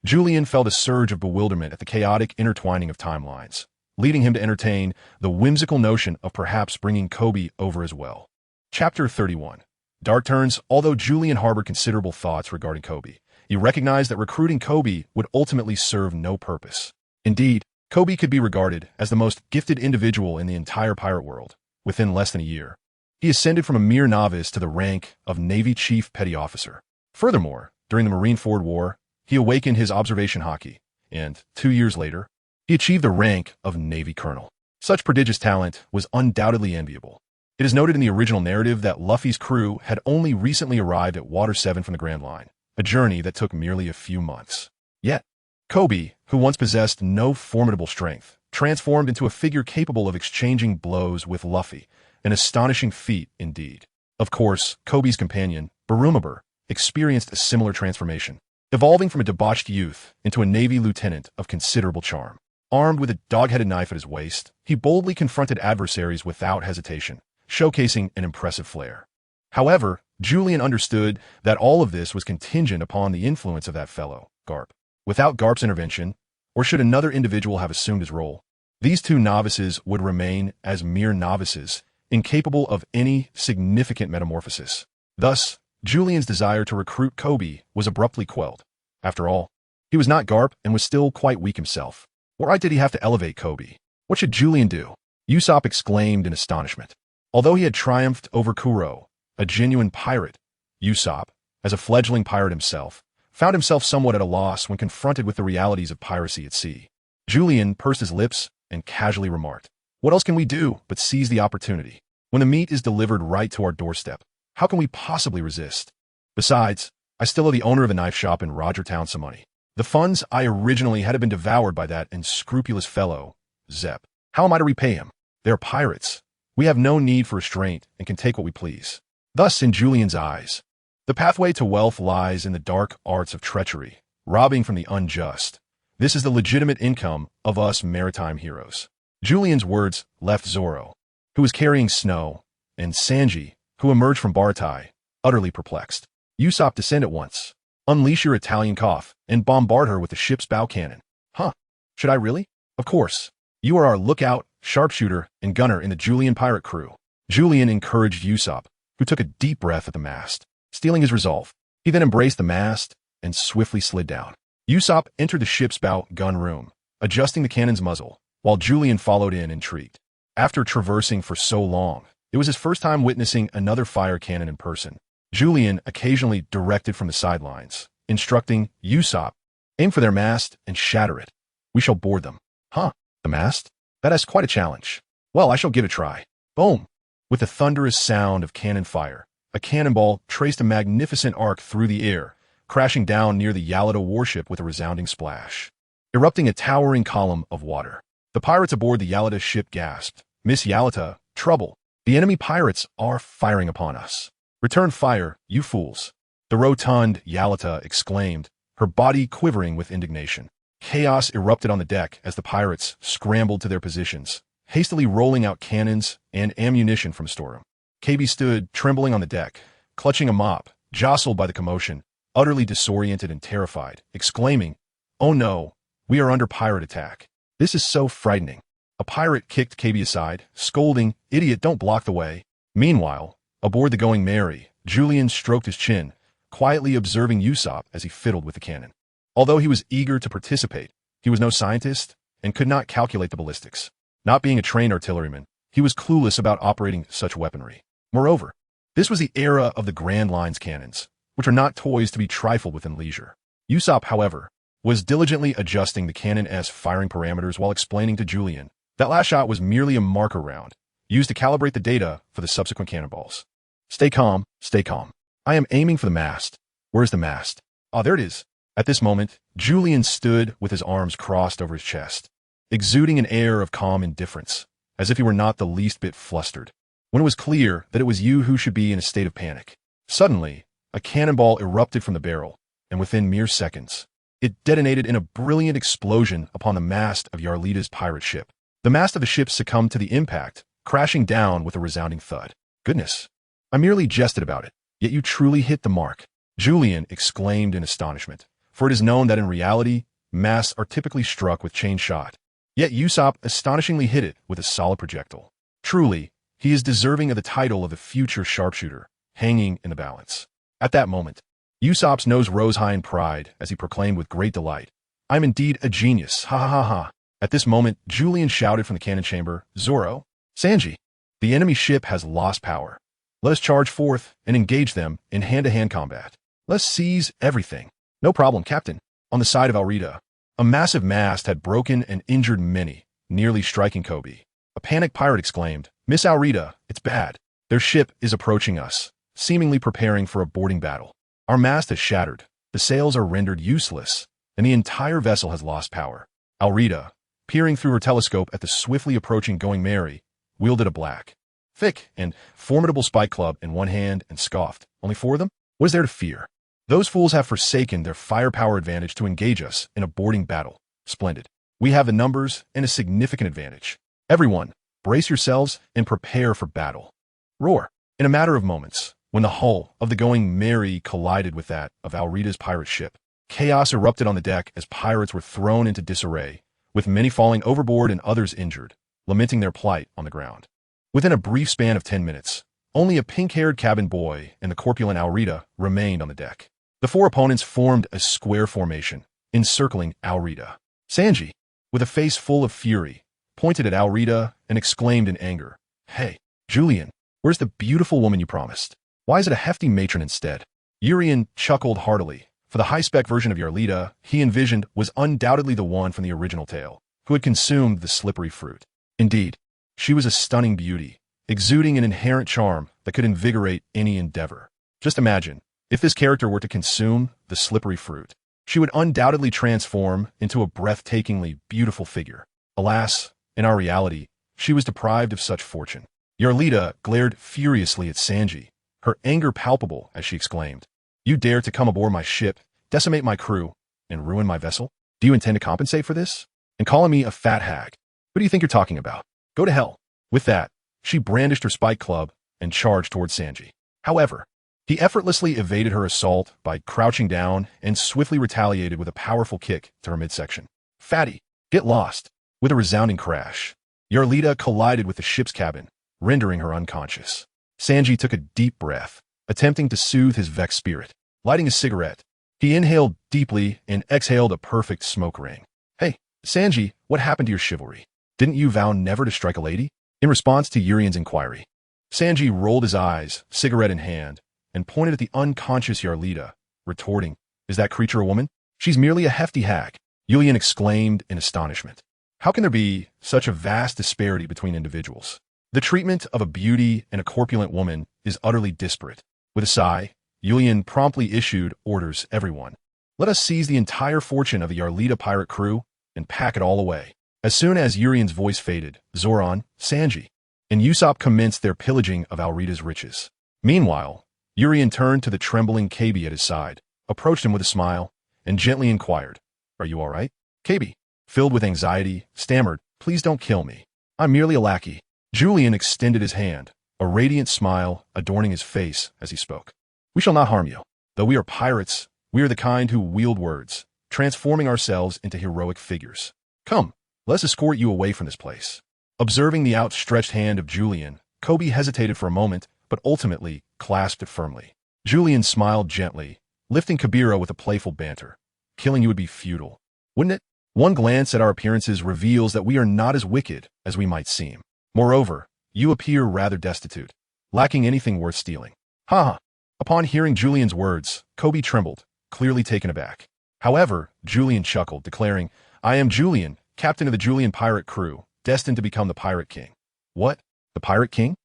Julian felt a surge of bewilderment at the chaotic intertwining of timelines, leading him to entertain the whimsical notion of perhaps bringing Kobe over as well. Chapter 31. Dark Turns. Although Julian harbored considerable thoughts regarding Kobe, he recognized that recruiting Kobe would ultimately serve no purpose. Indeed, Kobe could be regarded as the most gifted individual in the entire pirate world within less than a year. He ascended from a mere novice to the rank of Navy Chief Petty Officer. Furthermore, during the Marineford War, he awakened his observation haki, and 2 years later, he achieved the rank of Navy Colonel. Such prodigious talent was undoubtedly enviable. It is noted in the original narrative that Luffy's crew had only recently arrived at Water 7 from the Grand Line, a journey that took merely a few months. Yet, Kobe, who once possessed no formidable strength, transformed into a figure capable of exchanging blows with Luffy, an astonishing feat indeed. Of course, Kobe's companion, Barumabur, experienced a similar transformation, evolving from a debauched youth into a Navy lieutenant of considerable charm. Armed with a dog-headed knife at his waist, he boldly confronted adversaries without hesitation, showcasing an impressive flair. However, Julian understood that all of this was contingent upon the influence of that fellow, Garp. Without Garp's intervention, or should another individual have assumed his role, these two novices would remain as mere novices, incapable of any significant metamorphosis. Thus, Julian's desire to recruit Kobe was abruptly quelled. After all, he was not Garp and was still quite weak himself. Why did he have to elevate Kobe? What should Julian do? Usopp exclaimed in astonishment. Although he had triumphed over Kuro, a genuine pirate, Usopp, as a fledgling pirate himself, found himself somewhat at a loss when confronted with the realities of piracy at sea. Julian pursed his lips and casually remarked, "What else can we do but seize the opportunity? When the meat is delivered right to our doorstep, how can we possibly resist? Besides, I still owe the owner of a knife shop in Rogertown some money. The funds I originally had been devoured by that unscrupulous fellow, Zep. How am I to repay him? They are pirates. We have no need for restraint and can take what we please. Thus, in Julian's eyes, the pathway to wealth lies in the dark arts of treachery, robbing from the unjust. This is the legitimate income of us maritime heroes. Julian's words left Zoro, who was carrying Snow, and Sanji, who emerged from Baratai, utterly perplexed. Usopp, descend at once. Unleash your Italian cough and bombard her with the ship's bow cannon. Huh? Should I really? Of course. You are our lookout, sharpshooter, and gunner in the Julian pirate crew. Julian encouraged Usopp, who took a deep breath at the mast, stealing his resolve. He then embraced the mast and swiftly slid down. Usopp entered the ship's bow gun room, adjusting the cannon's muzzle, while Julian followed in intrigued. After traversing for so long, it was his first time witnessing another fire cannon in person. Julian occasionally directed from the sidelines, instructing Usopp, aim for their mast and shatter it. We shall board them. Huh? The mast? That is quite a challenge. Well, I shall give it a try. Boom! With the thunderous sound of cannon fire, a cannonball traced a magnificent arc through the air, crashing down near the Yalata warship with a resounding splash, erupting a towering column of water. The pirates aboard the Yalata ship gasped. Miss Yalata, trouble. The enemy pirates are firing upon us. Return fire, you fools. The rotund Yalata exclaimed, her body quivering with indignation. Chaos erupted on the deck as the pirates scrambled to their positions, hastily rolling out cannons and ammunition from storeroom. KB stood trembling on the deck, clutching a mop, jostled by the commotion, utterly disoriented and terrified, exclaiming, "Oh no, we are under pirate attack. This is so frightening." A pirate kicked KB aside, scolding, "Idiot, don't block the way." Meanwhile, aboard the Going Merry, Julian stroked his chin, quietly observing Usopp as he fiddled with the cannon. Although he was eager to participate, he was no scientist and could not calculate the ballistics. Not being a trained artilleryman, he was clueless about operating such weaponry. Moreover, this was the era of the Grand Line's cannons, which are not toys to be trifled with in leisure. Usopp, however, was diligently adjusting the cannon's firing parameters while explaining to Julian that last shot was merely a marker round, used to calibrate the data for the subsequent cannonballs. Stay calm, stay calm. I am aiming for the mast. Where's the mast? Ah, there it is. At this moment, Julian stood with his arms crossed over his chest, exuding an air of calm indifference, as if he were not the least bit flustered, when it was clear that it was you who should be in a state of panic. Suddenly, a cannonball erupted from the barrel, and within mere seconds, it detonated in a brilliant explosion upon the mast of Yarlita's pirate ship. The mast of the ship succumbed to the impact, crashing down with a resounding thud. Goodness, I merely jested about it, yet you truly hit the mark, Julian exclaimed in astonishment, for it is known that in reality, masts are typically struck with chain shot. Yet Usopp astonishingly hit it with a solid projectile. Truly, he is deserving of the title of the future sharpshooter, hanging in the balance. At that moment, Usopp's nose rose high in pride as he proclaimed with great delight, "I'm indeed a genius, ha ha ha ha." At this moment, Julian shouted from the cannon chamber, "Zoro, Sanji, the enemy ship has lost power. Let us charge forth and engage them in hand-to-hand combat. Let's seize everything." "No problem, Captain." On the side of Alrita, a massive mast had broken and injured many, nearly striking Kobe. A panicked pirate exclaimed, "Miss Alrita, it's bad. Their ship is approaching us, seemingly preparing for a boarding battle. Our mast has shattered, the sails are rendered useless, and the entire vessel has lost power." Alrita, peering through her telescope at the swiftly approaching Going Merry, wielded a black, thick, and formidable spike club in one hand and scoffed, "Only 4 of them? What is there to fear? Those fools have forsaken their firepower advantage to engage us in a boarding battle. Splendid. We have the numbers and a significant advantage. Everyone, brace yourselves and prepare for battle." Roar. In a matter of moments, when the hull of the Going Merry collided with that of Alrita's pirate ship, chaos erupted on the deck as pirates were thrown into disarray, with many falling overboard and others injured, lamenting their plight on the ground. Within a brief span of 10 minutes, only a pink-haired cabin boy and the corpulent Alrita remained on the deck. The 4 opponents formed a square formation, encircling Alrita. Sanji, with a face full of fury, pointed at Alrita and exclaimed in anger, "Hey, Julian, where's the beautiful woman you promised? Why is it a hefty matron instead?" Urian chuckled heartily, for the high-spec version of Yarlita he envisioned was undoubtedly the one from the original tale, who had consumed the slippery fruit. Indeed, she was a stunning beauty, exuding an inherent charm that could invigorate any endeavor. Just imagine, If this character were to consume the slippery fruit, she would undoubtedly transform into a breathtakingly beautiful figure. Alas, in our reality, she was deprived of such fortune. Yarlita glared furiously at Sanji, her anger palpable as she exclaimed, "You dare to come aboard my ship, decimate my crew, and ruin my vessel? Do you intend to compensate for this? And calling me a fat hag? What do you think you're talking about? Go to hell." With that, she brandished her spike club and charged toward Sanji. However, he effortlessly evaded her assault by crouching down and swiftly retaliated with a powerful kick to her midsection. "Fatty, get lost!" With a resounding crash, Yarlita collided with the ship's cabin, rendering her unconscious. Sanji took a deep breath, attempting to soothe his vexed spirit. Lighting a cigarette, he inhaled deeply and exhaled a perfect smoke ring. "Hey, Sanji, what happened to your chivalry? Didn't you vow never to strike a lady?" In response to Urian's inquiry, Sanji rolled his eyes, cigarette in hand, and pointed at the unconscious Yarlita, retorting, "Is that creature a woman? She's merely a hefty hag," Urian exclaimed in astonishment. How can there be such a vast disparity between individuals? The treatment of a beauty and a corpulent woman is utterly disparate. With a sigh, Urian promptly issued orders everyone. "Let us seize the entire fortune of the Yarlita pirate crew and pack it all away." As soon as Urian's voice faded, Zoran, Sanji, and Usopp commenced their pillaging of Alrita's riches. Meanwhile, Urian turned to the trembling Kabi at his side, approached him with a smile, and gently inquired, "Are you all right?" Kabi, filled with anxiety, stammered, "Please don't kill me. I'm merely a lackey." Julian extended his hand, a radiant smile adorning his face as he spoke. "We shall not harm you. Though we are pirates, we are the kind who wield words, transforming ourselves into heroic figures. Come, let us escort you away from this place." Observing the outstretched hand of Julian, Kobe hesitated for a moment, but ultimately clasped it firmly. Julian smiled gently, lifting Kabira with a playful banter. "Killing you would be futile, wouldn't it? One glance at our appearances reveals that we are not as wicked as we might seem. Moreover, you appear rather destitute, lacking anything worth stealing." "Ha ha." Upon hearing Julian's words, Kobe trembled, clearly taken aback. However, Julian chuckled, declaring, "I am Julian, captain of the Julian pirate crew, destined to become the Pirate King." "What? The Pirate King?"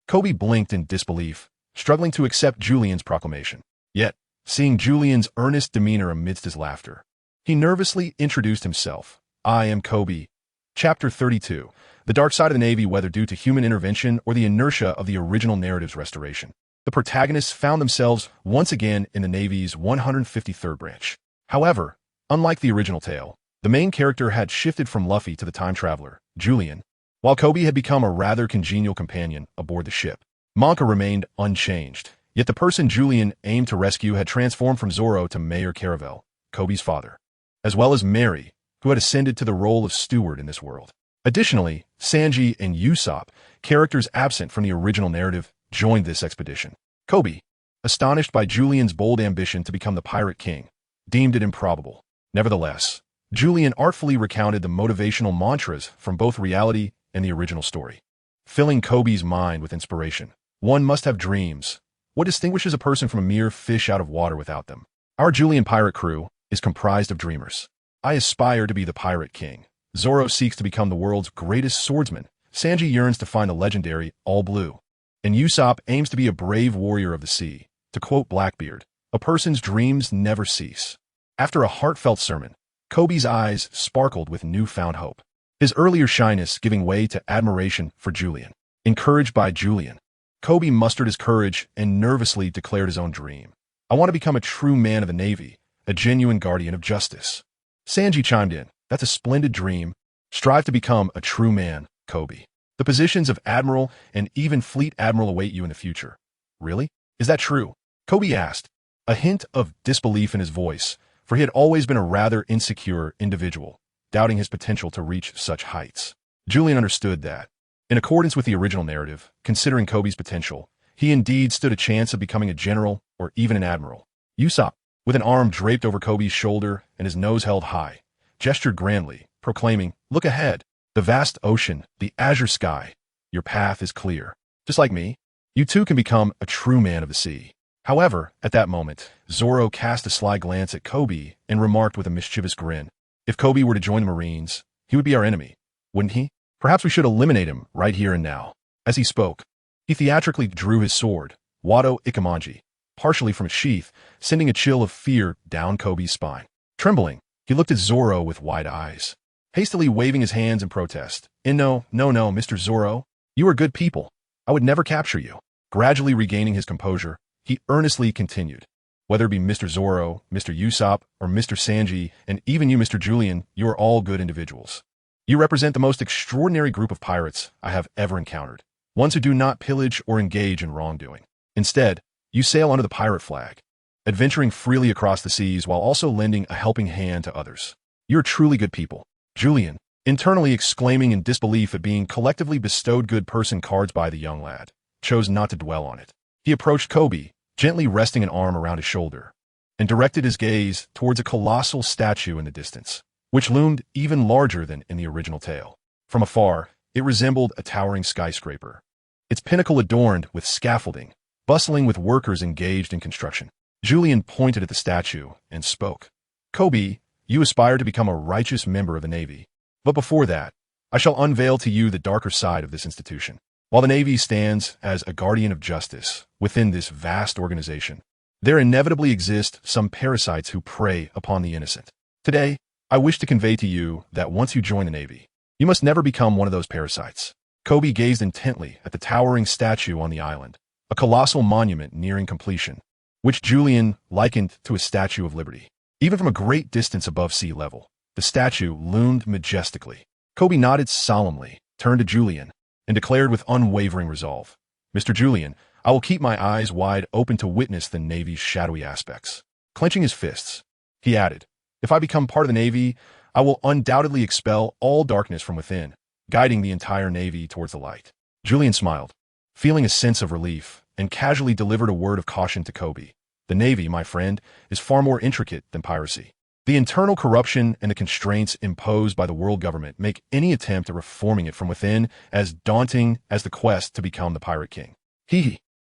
Kobe blinked in disbelief, struggling to accept Julian's proclamation. Yet, seeing Julian's earnest demeanor amidst his laughter, he nervously introduced himself. "I am Kobe." Chapter 32. The dark side of the Navy, whether due to human intervention or the inertia of the original narrative's restoration. The protagonists found themselves once again in the Navy's 153rd branch. However, unlike the original tale, the main character had shifted from Luffy to the time traveler, Julian, while Kobe had become a rather congenial companion aboard the ship. Monka remained unchanged, yet the person Julian aimed to rescue had transformed from Zoro to Mayor Caravel, Kobe's father, as well as Mary, who had ascended to the role of steward in this world. Additionally, Sanji and Usopp, characters absent from the original narrative, joined this expedition. Kobe, astonished by Julian's bold ambition to become the Pirate King, deemed it improbable. Nevertheless, Julian artfully recounted the motivational mantras from both reality and the original story, filling Kobe's mind with inspiration. "One must have dreams. What distinguishes a person from a mere fish out of water without them? Our Julian pirate crew is comprised of dreamers. I aspire to be the Pirate King. Zoro seeks to become the world's greatest swordsman. Sanji yearns to find the legendary All Blue. And Usopp aims to be a brave warrior of the sea. To quote Blackbeard, a person's dreams never cease." After a heartfelt sermon, Kobe's eyes sparkled with newfound hope, his earlier shyness giving way to admiration for Julian. Encouraged by Julian, Kobe mustered his courage and nervously declared his own dream. "I want to become a true man of the Navy, a genuine guardian of justice." Sanji chimed in, "That's a splendid dream. Strive to become a true man, Kobe. The positions of Admiral and even Fleet Admiral await you in the future." "Really? Is that true?" Kobe asked, a hint of disbelief in his voice, for he had always been a rather insecure individual, doubting his potential to reach such heights. Julian understood that, in accordance with the original narrative, considering Kobe's potential, he indeed stood a chance of becoming a general or even an admiral. Usopp, with an arm draped over Kobe's shoulder and his nose held high, gestured grandly, proclaiming, "Look ahead. The vast ocean, the azure sky. Your path is clear. Just like me, you too can become a true man of the sea." However, at that moment, Zoro cast a sly glance at Kobe and remarked with a mischievous grin, "If Kobe were to join the Marines, he would be our enemy, wouldn't he? Perhaps we should eliminate him right here and now." As he spoke, he theatrically drew his sword, Wado Ikamanji, partially from its sheath, sending a chill of fear down Kobe's spine. Trembling, he looked at Zoro with wide eyes, hastily waving his hands in protest. No, Mr. Zoro. You are good people. I would never capture you. Gradually regaining his composure, he earnestly continued. Whether it be Mr. Zoro, Mr. Usopp, or Mr. Sanji, and even you, Mr. Julian, you are all good individuals. You represent the most extraordinary group of pirates I have ever encountered. Ones who do not pillage or engage in wrongdoing. Instead, you sail under the pirate flag, adventuring freely across the seas while also lending a helping hand to others. You're truly good people. Julian, internally exclaiming in disbelief at being collectively bestowed good person cards by the young lad, chose not to dwell on it. He approached Kobe, gently resting an arm around his shoulder, and directed his gaze towards a colossal statue in the distance, which loomed even larger than in the original tale. From afar, it resembled a towering skyscraper, its pinnacle adorned with scaffolding, bustling with workers engaged in construction. Julian pointed at the statue and spoke. Kobe, you aspire to become a righteous member of the Navy. But before that, I shall unveil to you the darker side of this institution. While the Navy stands as a guardian of justice within this vast organization, there inevitably exist some parasites who prey upon the innocent. Today, I wish to convey to you that once you join the Navy, you must never become one of those parasites. Kobe gazed intently at the towering statue on the island, a colossal monument nearing completion, which Julian likened to a Statue of Liberty. Even from a great distance above sea level, the statue loomed majestically. Kobe nodded solemnly, turned to Julian, and declared with unwavering resolve, Mr. Julian, I will keep my eyes wide open to witness the Navy's shadowy aspects. Clenching his fists, he added, if I become part of the Navy, I will undoubtedly expel all darkness from within, guiding the entire Navy towards the light. Julian smiled, feeling a sense of relief, and casually delivered a word of caution to Kobe. The Navy, my friend, is far more intricate than piracy. The internal corruption and the constraints imposed by the world government make any attempt at reforming it from within as daunting as the quest to become the Pirate King.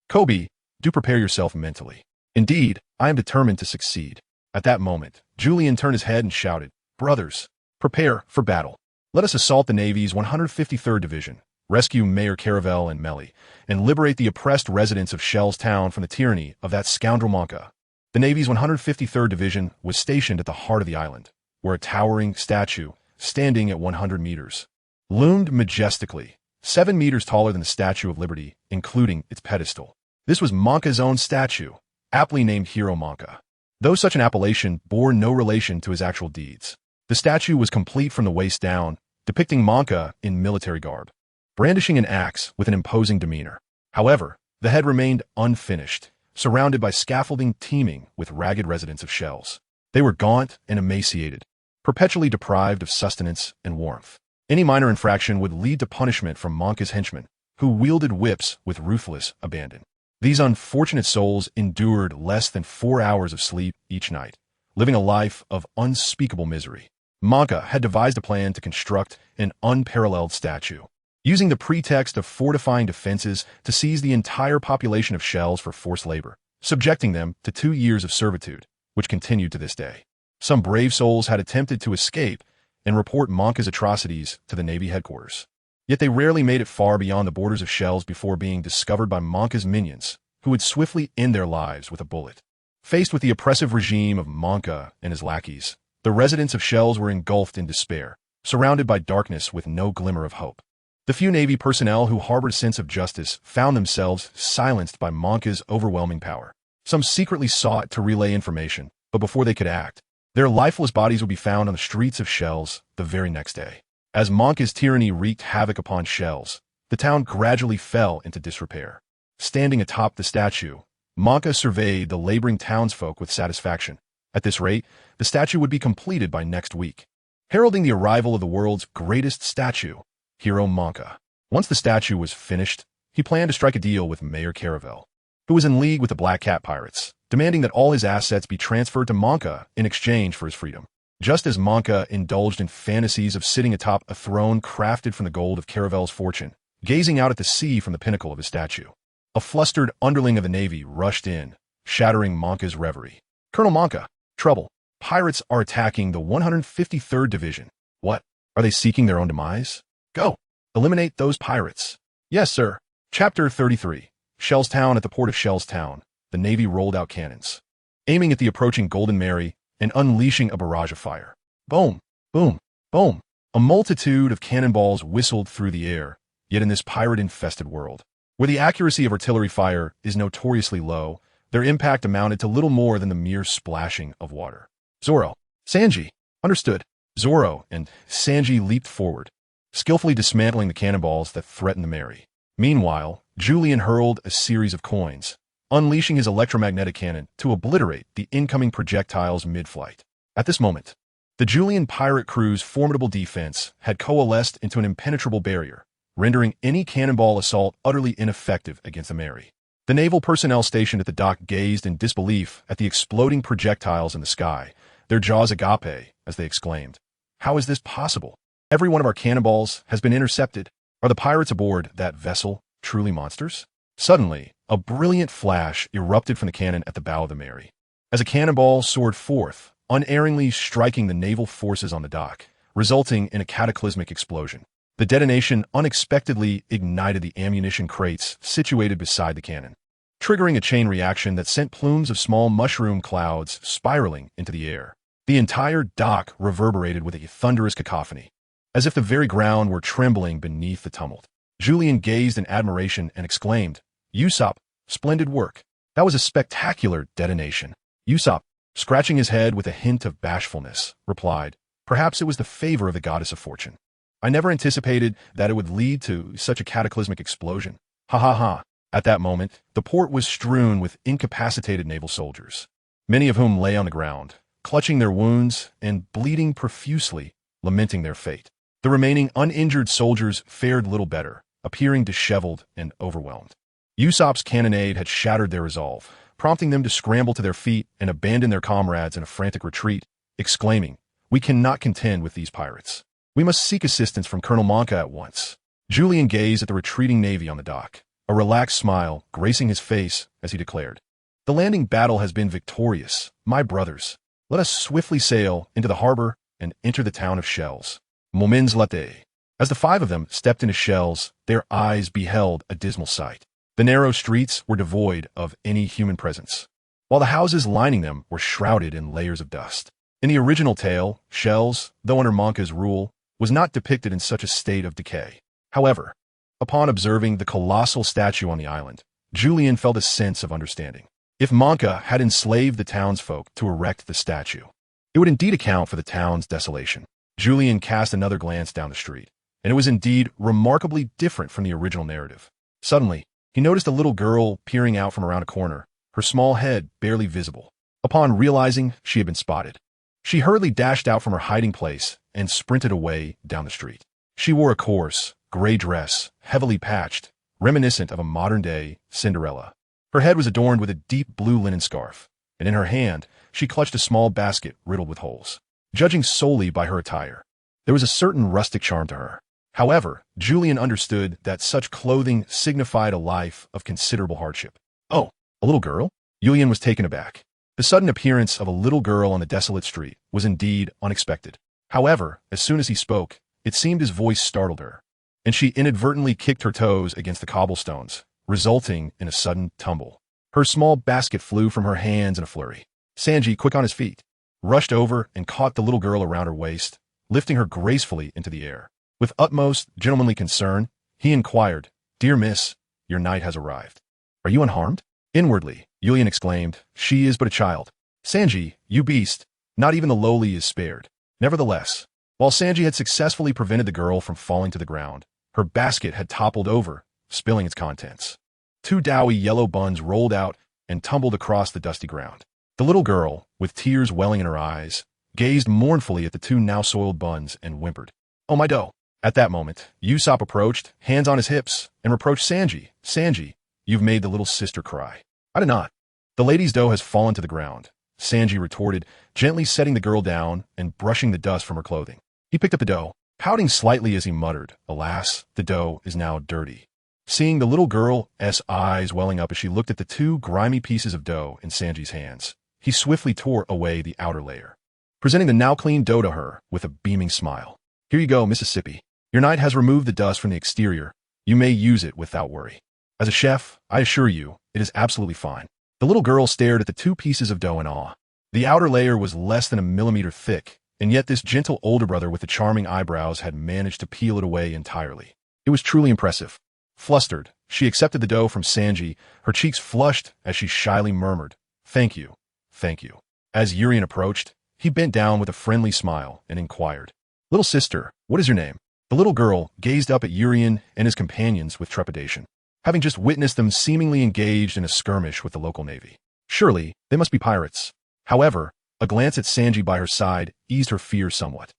Kobe, do prepare yourself mentally. Indeed, I am determined to succeed. At that moment, Julian turned his head and shouted, Brothers, prepare for battle. Let us assault the Navy's 153rd Division, rescue Mayor Caravel and Melly, and liberate the oppressed residents of Shell's Town from the tyranny of that scoundrel Monka. The Navy's 153rd Division was stationed at the heart of the island, where a towering statue, standing at 100 meters, loomed majestically, 7 meters taller than the Statue of Liberty, including its pedestal. This was Monka's own statue, aptly named Hero Monka, though such an appellation bore no relation to his actual deeds. The statue was complete from the waist down, depicting Monka in military garb, brandishing an axe with an imposing demeanor. However, the head remained unfinished, surrounded by scaffolding teeming with ragged residents of shells. They were gaunt and emaciated, perpetually deprived of sustenance and warmth. Any minor infraction would lead to punishment from Monka's henchmen, who wielded whips with ruthless abandon. These unfortunate souls endured less than 4 hours of sleep each night, living a life of unspeakable misery. Monka had devised a plan to construct an unparalleled statue, using the pretext of fortifying defenses to seize the entire population of Shells for forced labor, subjecting them to 2 years of servitude, which continued to this day. Some brave souls had attempted to escape and report Monka's atrocities to the Navy headquarters. Yet they rarely made it far beyond the borders of Shells before being discovered by Monka's minions, who would swiftly end their lives with a bullet. Faced with the oppressive regime of Monka and his lackeys, the residents of Shells were engulfed in despair, surrounded by darkness with no glimmer of hope. The few Navy personnel who harbored a sense of justice found themselves silenced by Monka's overwhelming power. Some secretly sought to relay information, but before they could act, their lifeless bodies would be found on the streets of Shells the very next day. As Monka's tyranny wreaked havoc upon Shells, the town gradually fell into disrepair. Standing atop the statue, Monka surveyed the laboring townsfolk with satisfaction. At this rate, the statue would be completed by next week, heralding the arrival of the world's greatest statue, Hero Monka. Once the statue was finished, he planned to strike a deal with Mayor Caravel, who was in league with the Black Cat Pirates, demanding that all his assets be transferred to Monka in exchange for his freedom. Just as Monka indulged in fantasies of sitting atop a throne crafted from the gold of Caravel's fortune, gazing out at the sea from the pinnacle of his statue, a flustered underling of the Navy rushed in, shattering Monka's reverie. Colonel Monka, trouble. Pirates are attacking the 153rd Division. What? Are they seeking their own demise? Go. Eliminate those pirates. Yes, sir. Chapter 33. Shell's Town at the port of Shell's Town. the Navy rolled out cannons, aiming at the approaching Golden Mary and unleashing a barrage of fire. Boom, boom, boom. A multitude of cannonballs whistled through the air, yet in this pirate-infested world, where the accuracy of artillery fire is notoriously low, their impact amounted to little more than the mere splashing of water. Zoro, Sanji, understood. Zoro and Sanji leaped forward, skillfully dismantling the cannonballs that threatened the Mary. Meanwhile, Julian hurled a series of coins, unleashing his electromagnetic cannon to obliterate the incoming projectiles mid-flight. At this moment, the Julian pirate crew's formidable defense had coalesced into an impenetrable barrier, rendering any cannonball assault utterly ineffective against the Mary. The naval personnel stationed at the dock gazed in disbelief at the exploding projectiles in the sky, their jaws agape, as they exclaimed. How is this possible? Every one of our cannonballs has been intercepted. Are the pirates aboard that vessel truly monsters? Suddenly, a brilliant flash erupted from the cannon at the bow of the Mary, as a cannonball soared forth, unerringly striking the naval forces on the dock, resulting in a cataclysmic explosion. The detonation unexpectedly ignited the ammunition crates situated beside the cannon, triggering a chain reaction that sent plumes of small mushroom clouds spiraling into the air. The entire dock reverberated with a thunderous cacophony, as if the very ground were trembling beneath the tumult. Julian gazed in admiration and exclaimed, Usopp, splendid work. That was a spectacular detonation. Usopp, scratching his head with a hint of bashfulness, replied, Perhaps it was the favor of the goddess of fortune. I never anticipated that it would lead to such a cataclysmic explosion. Ha ha ha. At that moment, the port was strewn with incapacitated naval soldiers, many of whom lay on the ground, clutching their wounds and bleeding profusely, lamenting their fate. The remaining uninjured soldiers fared little better, appearing disheveled and overwhelmed. Usopp's cannonade had shattered their resolve, prompting them to scramble to their feet and abandon their comrades in a frantic retreat, exclaiming, We cannot contend with these pirates. We must seek assistance from Colonel Monka at once. Julian gazed at the retreating navy on the dock, a relaxed smile gracing his face as he declared, The landing battle has been victorious, my brothers. Let us swiftly sail into the harbor and enter the town of Shells. Moments latte. As the five of them stepped into Shells, their eyes beheld a dismal sight. The narrow streets were devoid of any human presence, while the houses lining them were shrouded in layers of dust. In the original tale, Shells, though under Monka's rule, was not depicted in such a state of decay. However, upon observing the colossal statue on the island, Julian felt a sense of understanding. If Monka had enslaved the townsfolk to erect the statue, it would indeed account for the town's desolation. Julian cast another glance down the street, and it was indeed remarkably different from the original narrative. Suddenly, he noticed a little girl peering out from around a corner, her small head barely visible. Upon realizing she had been spotted, she hurriedly dashed out from her hiding place and sprinted away down the street. She wore a coarse, gray dress, heavily patched, reminiscent of a modern-day Cinderella. Her head was adorned with a deep blue linen scarf, and in her hand she clutched a small basket riddled with holes. Judging solely by her attire, there was a certain rustic charm to her. However, Julian understood that such clothing signified a life of considerable hardship. Oh, a little girl? Julian was taken aback. The sudden appearance of a little girl on the desolate street was indeed unexpected. However, as soon as he spoke, it seemed his voice startled her, and she inadvertently kicked her toes against the cobblestones, resulting in a sudden tumble. Her small basket flew from her hands in a flurry. Sanji, quick on his feet, rushed over and caught the little girl around her waist, lifting her gracefully into the air. With utmost gentlemanly concern, he inquired, Dear miss, your knight has arrived. Are you unharmed? Inwardly, Julian exclaimed, She is but a child. Sanji, you beast, not even the lowly is spared. Nevertheless, while Sanji had successfully prevented the girl from falling to the ground, her basket had toppled over, spilling its contents. 2 doughy yellow buns rolled out and tumbled across the dusty ground. The little girl, with tears welling in her eyes, gazed mournfully at the 2 now soiled buns and whimpered, Oh my dough. At that moment, Usopp approached, hands on his hips, and reproached Sanji. Sanji, you've made the little sister cry. I did not. The lady's dough has fallen to the ground, Sanji retorted, gently setting the girl down and brushing the dust from her clothing. He picked up the dough, pouting slightly as he muttered, Alas, the dough is now dirty. Seeing the little girl's eyes welling up as she looked at the 2 grimy pieces of dough in Sanji's hands, he swiftly tore away the outer layer, presenting the now clean dough to her with a beaming smile. Here you go, Mississippi. Your knight has removed the dust from the exterior. You may use it without worry. As a chef, I assure you, it is absolutely fine. The little girl stared at the two pieces of dough in awe. The outer layer was less than a millimeter thick, and yet this gentle older brother with the charming eyebrows had managed to peel it away entirely. It was truly impressive. Flustered, she accepted the dough from Sanji, her cheeks flushed as she shyly murmured, "Thank you, thank you." As Urien approached, he bent down with a friendly smile and inquired, "Little sister, what is your name?" The little girl gazed up at Urien and his companions with trepidation, having just witnessed them seemingly engaged in a skirmish with the local navy. Surely, they must be pirates. However, a glance at Sanji by her side eased her fears somewhat.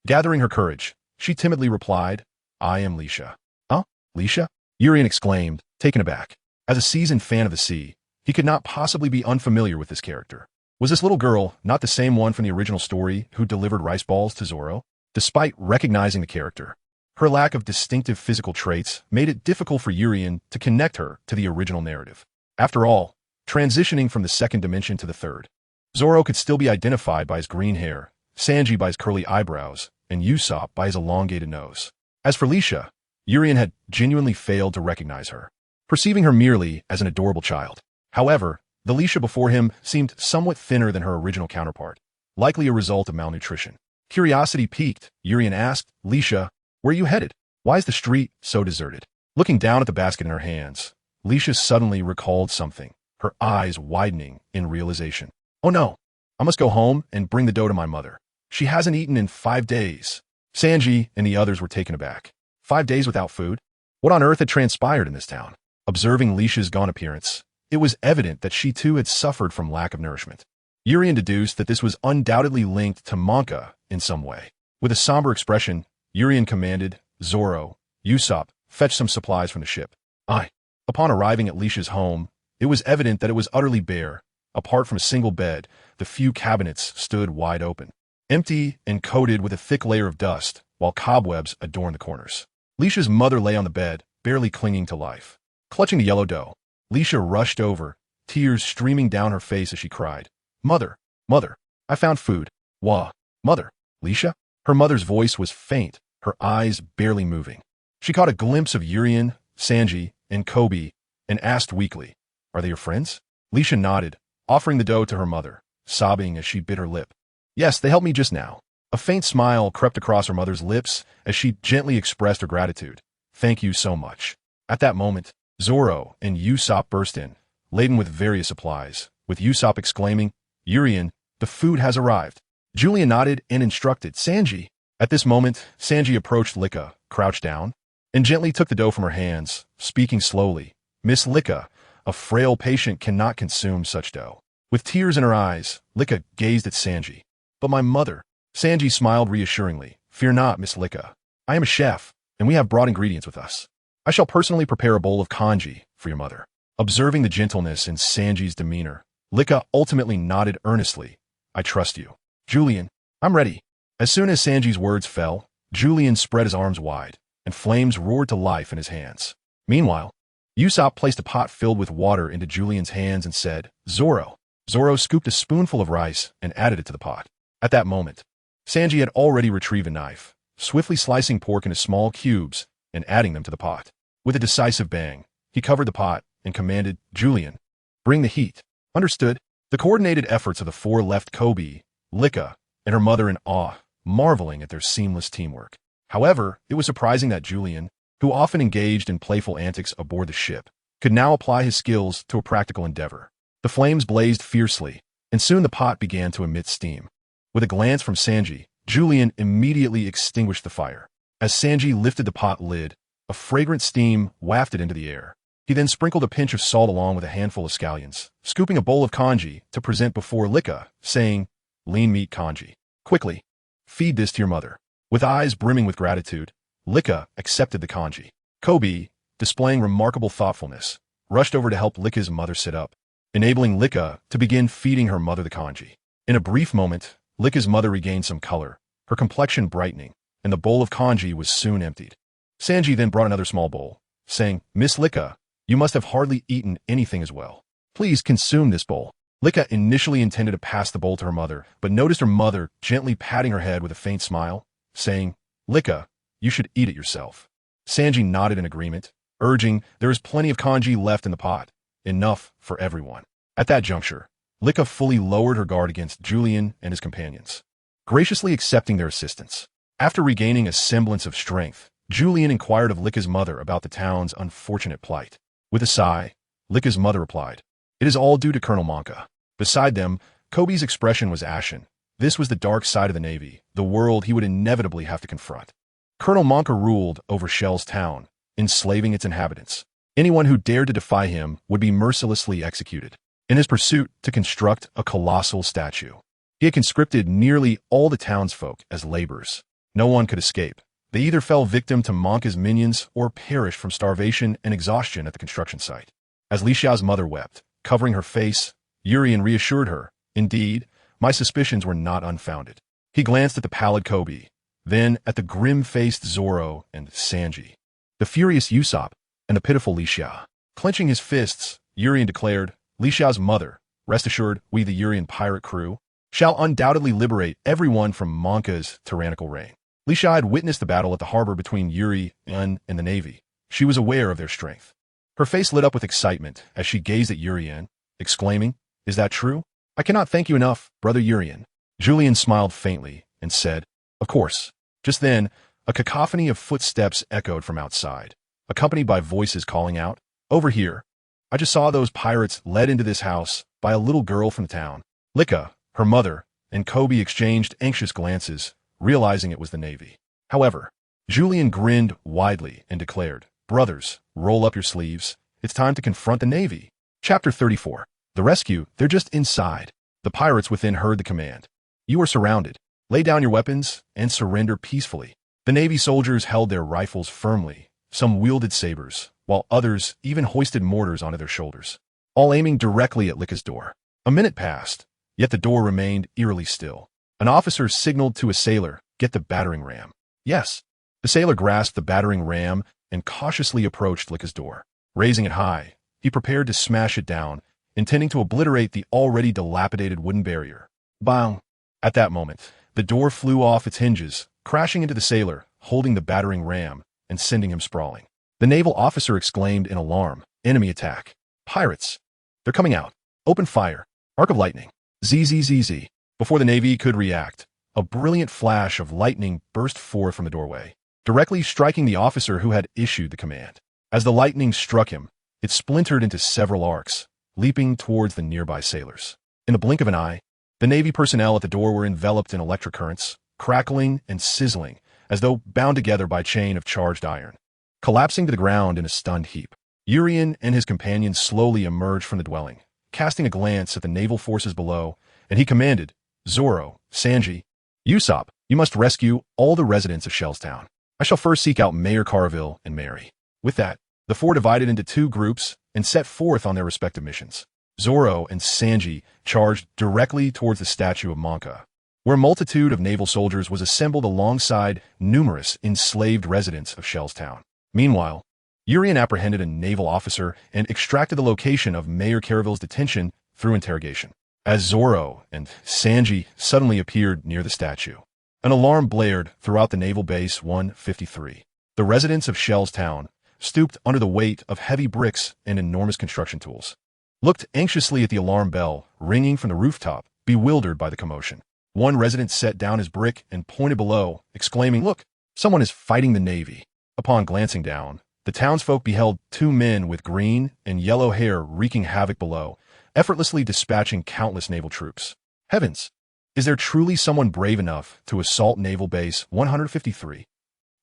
Gathering her courage, she timidly replied, "I am Lisha." "Huh? Lisha?" Urien exclaimed, taken aback. As a seasoned fan of the sea, he could not possibly be unfamiliar with this character. Was this little girl not the same one from the original story who delivered rice balls to Zoro? Despite recognizing the character, her lack of distinctive physical traits made it difficult for Urien to connect her to the original narrative. After all, transitioning from the second dimension to the third, Zoro could still be identified by his green hair, Sanji by his curly eyebrows, and Usopp by his elongated nose. As for Lisha, Urien had genuinely failed to recognize her, perceiving her merely as an adorable child. However, the Lisha before him seemed somewhat thinner than her original counterpart, likely a result of malnutrition. Curiosity piqued, Urien asked, "Lisha, where are you headed? Why is the street so deserted?" Looking down at the basket in her hands, Lisha suddenly recalled something, her eyes widening in realization. "Oh no, I must go home and bring the dough to my mother. She hasn't eaten in 5 days. Sanji and the others were taken aback. 5 days without food? What on earth had transpired in this town? Observing Lisha's gaunt appearance, it was evident that she too had suffered from lack of nourishment. Urien deduced that this was undoubtedly linked to Monka in some way. With a somber expression, Urien commanded, "Zoro, Usopp, fetch some supplies from the ship." Aye. Upon arriving at Lisha's home, it was evident that it was utterly bare. Apart from a single bed, the few cabinets stood wide open, empty and coated with a thick layer of dust, while cobwebs adorned the corners. Lisha's mother lay on the bed, barely clinging to life. Clutching the yellow dough, Lisha rushed over, tears streaming down her face as she cried, "Mother, mother, I found food. Wah, mother." "Lisha?" Her mother's voice was faint, her eyes barely moving. She caught a glimpse of Urien, Sanji, and Kobe, and asked weakly, "Are they your friends?" Lisha nodded, offering the dough to her mother, sobbing as she bit her lip. "Yes, they helped me just now." A faint smile crept across her mother's lips as she gently expressed her gratitude. "Thank you so much." At that moment, Zoro and Usopp burst in, laden with various supplies, with Usopp exclaiming, "Urien, the food has arrived." Julian nodded and instructed, "Sanji." At this moment, Sanji approached Lika, crouched down, and gently took the dough from her hands, speaking slowly. "Miss Lika, a frail patient cannot consume such dough." With tears in her eyes, Lika gazed at Sanji. "But my mother." Sanji smiled reassuringly. "Fear not, Miss Lika. I am a chef, and we have brought ingredients with us. I shall personally prepare a bowl of kanji for your mother." Observing the gentleness in Sanji's demeanor, Lika ultimately nodded earnestly. "I trust you." "Julian, I'm ready." As soon as Sanji's words fell, Julian spread his arms wide, and flames roared to life in his hands. Meanwhile, Usopp placed a pot filled with water into Julian's hands and said, "Zoro." Zoro scooped a spoonful of rice and added it to the pot. At that moment, Sanji had already retrieved a knife, swiftly slicing pork into small cubes and adding them to the pot. With a decisive bang, he covered the pot and commanded, "Julian, bring the heat." "Understood." The coordinated efforts of the four left Kobe, Lika, and her mother in awe, marveling at their seamless teamwork. However, it was surprising that Julian, who often engaged in playful antics aboard the ship, could now apply his skills to a practical endeavor. The flames blazed fiercely, and soon the pot began to emit steam. With a glance from Sanji, Julian immediately extinguished the fire. As Sanji lifted the pot lid, a fragrant steam wafted into the air. He then sprinkled a pinch of salt along with a handful of scallions, scooping a bowl of kanji to present before Lika, saying, "Lean meat kanji. Quickly, feed this to your mother." With eyes brimming with gratitude, Lika accepted the kanji. Kobe, displaying remarkable thoughtfulness, rushed over to help Lika's mother sit up, enabling Lika to begin feeding her mother the kanji. In a brief moment, Lika's mother regained some color, her complexion brightening, and the bowl of kanji was soon emptied. Sanji then brought another small bowl, saying, "Miss Lika, you must have hardly eaten anything as well. Please consume this bowl." Lika initially intended to pass the bowl to her mother, but noticed her mother gently patting her head with a faint smile, saying, "Lika, you should eat it yourself." Sanji nodded in agreement, urging, "There is plenty of kanji left in the pot, enough for everyone." At that juncture, Lika fully lowered her guard against Julian and his companions, graciously accepting their assistance. After regaining a semblance of strength, Julian inquired of Lika's mother about the town's unfortunate plight. With a sigh, Lika's mother replied, "It is all due to Colonel Monka." Beside them, Kobe's expression was ashen. This was the dark side of the Navy, the world he would inevitably have to confront. Colonel Monka ruled over Shell's town, enslaving its inhabitants. Anyone who dared to defy him would be mercilessly executed. In his pursuit to construct a colossal statue, he had conscripted nearly all the townsfolk as laborers. No one could escape. They either fell victim to Monka's minions or perished from starvation and exhaustion at the construction site. As Li Xiao's mother wept, covering her face, Urien reassured her, "Indeed, my suspicions were not unfounded." He glanced at the pallid Kobe, then at the grim-faced Zoro and Sanji, the furious Usopp, and the pitiful Li Xiao. Clenching his fists, Urien declared, "Li Xiao's mother, rest assured, we the Urien pirate crew shall undoubtedly liberate everyone from Monka's tyrannical reign." Li Xiao had witnessed the battle at the harbor between Yuri and the Navy. She was aware of their strength. Her face lit up with excitement as she gazed at Urien, exclaiming, "Is that true? I cannot thank you enough, brother Urien." Julian smiled faintly and said, "Of course." Just then, a cacophony of footsteps echoed from outside, accompanied by voices calling out, "Over here. I just saw those pirates led into this house by a little girl from the town." Lika, her mother, and Kobe exchanged anxious glances, realizing it was the Navy. However, Julian grinned widely and declared, "Brothers, roll up your sleeves. It's time to confront the Navy." Chapter 34. The Rescue. They're just inside. The pirates within heard the command. "You are surrounded. Lay down your weapons and surrender peacefully." The Navy soldiers held their rifles firmly. Some wielded sabers, while others even hoisted mortars onto their shoulders, all aiming directly at Lika's door. A minute passed, yet the door remained eerily still. An officer signaled to a sailor, "Get the battering ram." "Yes." The sailor grasped the battering ram and cautiously approached Lika's door. Raising it high, he prepared to smash it down, intending to obliterate the already dilapidated wooden barrier. Bang! At that moment, the door flew off its hinges, crashing into the sailor, holding the battering ram, and sending him sprawling. The naval officer exclaimed in alarm, "Enemy attack! Pirates! They're coming out! Open fire! Arc of lightning! ZZZZ!" Before the Navy could react, a brilliant flash of lightning burst forth from the doorway, directly striking the officer who had issued the command. As the lightning struck him, it splintered into several arcs, leaping towards the nearby sailors. In the blink of an eye, the Navy personnel at the door were enveloped in electric currents, crackling and sizzling, as though bound together by a chain of charged iron. Collapsing to the ground in a stunned heap, Urien and his companions slowly emerged from the dwelling, casting a glance at the naval forces below, and he commanded, "Zoro, Sanji, Usopp, you must rescue all the residents of Shellstown. I shall first seek out Mayor Carville and Mary." With that, the four divided into two groups and set forth on their respective missions. Zoro and Sanji charged directly towards the statue of Monka, where a multitude of naval soldiers was assembled alongside numerous enslaved residents of Shellstown. Meanwhile, Urien apprehended a naval officer and extracted the location of Mayor Carville's detention through interrogation. As Zoro and Sanji suddenly appeared near the statue, an alarm blared throughout the naval base 153. The residents of Shellstown, stooped under the weight of heavy bricks and enormous construction tools, looked anxiously at the alarm bell ringing from the rooftop, bewildered by the commotion. One resident set down his brick and pointed below, exclaiming, "Look, someone is fighting the Navy." Upon glancing down, the townsfolk beheld two men with green and yellow hair wreaking havoc below, effortlessly dispatching countless naval troops. Heavens! Is there truly someone brave enough to assault Naval Base 153?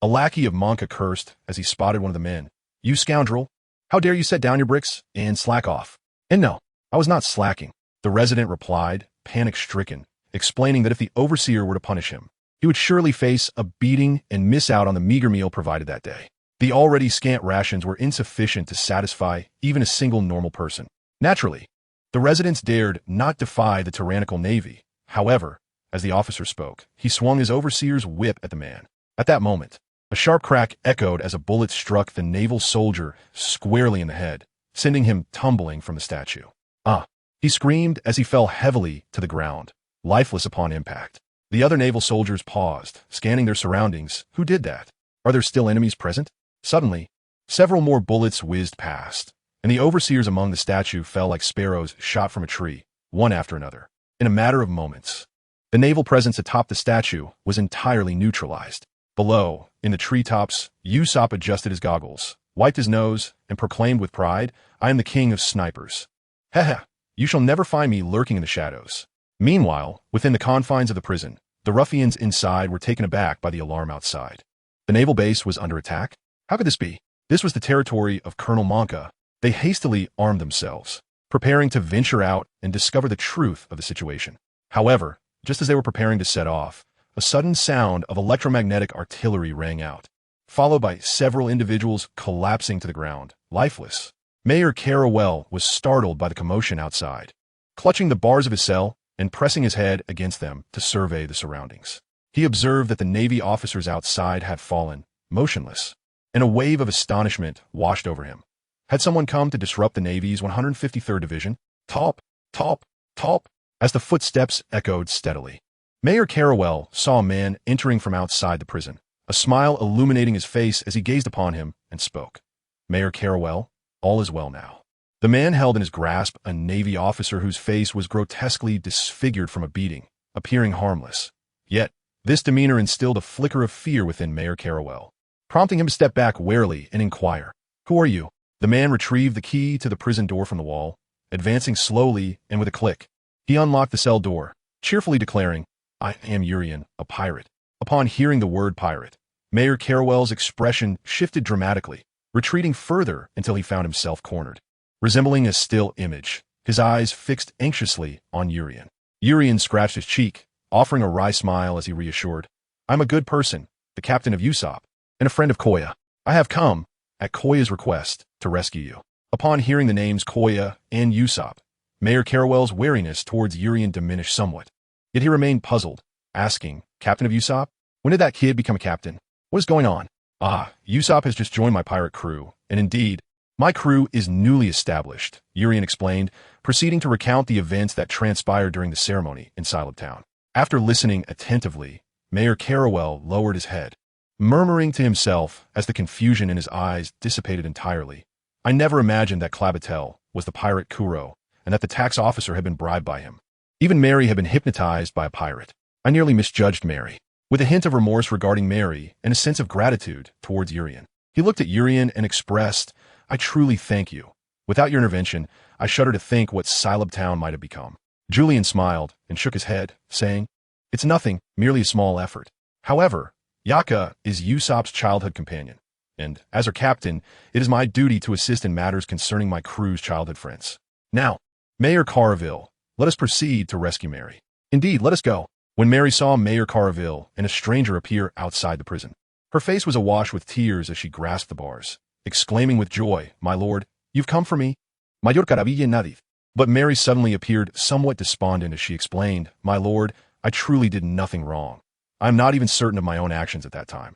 A lackey of Monka cursed as he spotted one of the men. "You scoundrel! How dare you set down your bricks and slack off?" "And no, I was not slacking," the resident replied, panic-stricken, explaining that if the overseer were to punish him, he would surely face a beating and miss out on the meager meal provided that day. The already scant rations were insufficient to satisfy even a single normal person. Naturally, the residents dared not defy the tyrannical Navy. However, as the officer spoke, he swung his overseer's whip at the man. At that moment, a sharp crack echoed as a bullet struck the naval soldier squarely in the head, sending him tumbling from the statue. "Ah!" he screamed as he fell heavily to the ground, lifeless upon impact. The other naval soldiers paused, scanning their surroundings. Who did that? Are there still enemies present? Suddenly, several more bullets whizzed past, and the overseers among the statue fell like sparrows shot from a tree, one after another. In a matter of moments, the naval presence atop the statue was entirely neutralized. Below, in the treetops, Usopp adjusted his goggles, wiped his nose, and proclaimed with pride, "I am the king of snipers. Heh, you shall never find me lurking in the shadows." Meanwhile, within the confines of the prison, the ruffians inside were taken aback by the alarm outside. The naval base was under attack? How could this be? This was the territory of Colonel Monka. They hastily armed themselves, preparing to venture out and discover the truth of the situation. However, just as they were preparing to set off, a sudden sound of electromagnetic artillery rang out, followed by several individuals collapsing to the ground, lifeless. Mayor Carawell was startled by the commotion outside, clutching the bars of his cell and pressing his head against them to survey the surroundings. He observed that the Navy officers outside had fallen, motionless, and a wave of astonishment washed over him. Had someone come to disrupt the Navy's 153rd Division? Top, top, top, as the footsteps echoed steadily. Mayor Carawell saw a man entering from outside the prison, a smile illuminating his face as he gazed upon him and spoke. "Mayor Carawell, all is well now." The man held in his grasp a Navy officer whose face was grotesquely disfigured from a beating, appearing harmless. Yet, this demeanor instilled a flicker of fear within Mayor Carawell, prompting him to step back warily and inquire, "Who are you?" The man retrieved the key to the prison door from the wall, advancing slowly and with a click. He unlocked the cell door, cheerfully declaring, "I am Urian, a pirate." Upon hearing the word pirate, Mayor Carawell's expression shifted dramatically, retreating further until he found himself cornered, resembling a still image, his eyes fixed anxiously on Urian. Urian scratched his cheek, offering a wry smile as he reassured, "I'm a good person, the captain of Usopp, and a friend of Koya. I have come, at Koya's request, to rescue you." Upon hearing the names Koya and Usopp, Mayor Carawell's wariness towards Urian diminished somewhat. Yet he remained puzzled, asking, "Captain of Usopp? When did that kid become a captain? What is going on?" "Ah, Usopp has just joined my pirate crew, and indeed, my crew is newly established," Urian explained, proceeding to recount the events that transpired during the ceremony in Silab Town. After listening attentively, Mayor Carawell lowered his head, murmuring to himself as the confusion in his eyes dissipated entirely, "I never imagined that Clabatel was the pirate Kuro, and that the tax officer had been bribed by him. Even Mary had been hypnotized by a pirate. I nearly misjudged Mary." With a hint of remorse regarding Mary and a sense of gratitude towards Urian, he looked at Urian and expressed, "I truly thank you. Without your intervention, I shudder to think what Silab Town might have become." Julian smiled and shook his head, saying, "It's nothing, merely a small effort. However, Yaka is Usopp's childhood companion, and, as her captain, it is my duty to assist in matters concerning my crew's childhood friends. Now, Mayor Caraville, let us proceed to rescue Mary. Indeed, let us go." When Mary saw Mayor Caraville and a stranger appear outside the prison, her face was awash with tears as she grasped the bars, exclaiming with joy, "My lord, you've come for me? Mayor Caraville nadie." But Mary suddenly appeared somewhat despondent as she explained, "My lord, I truly did nothing wrong. I am not even certain of my own actions at that time."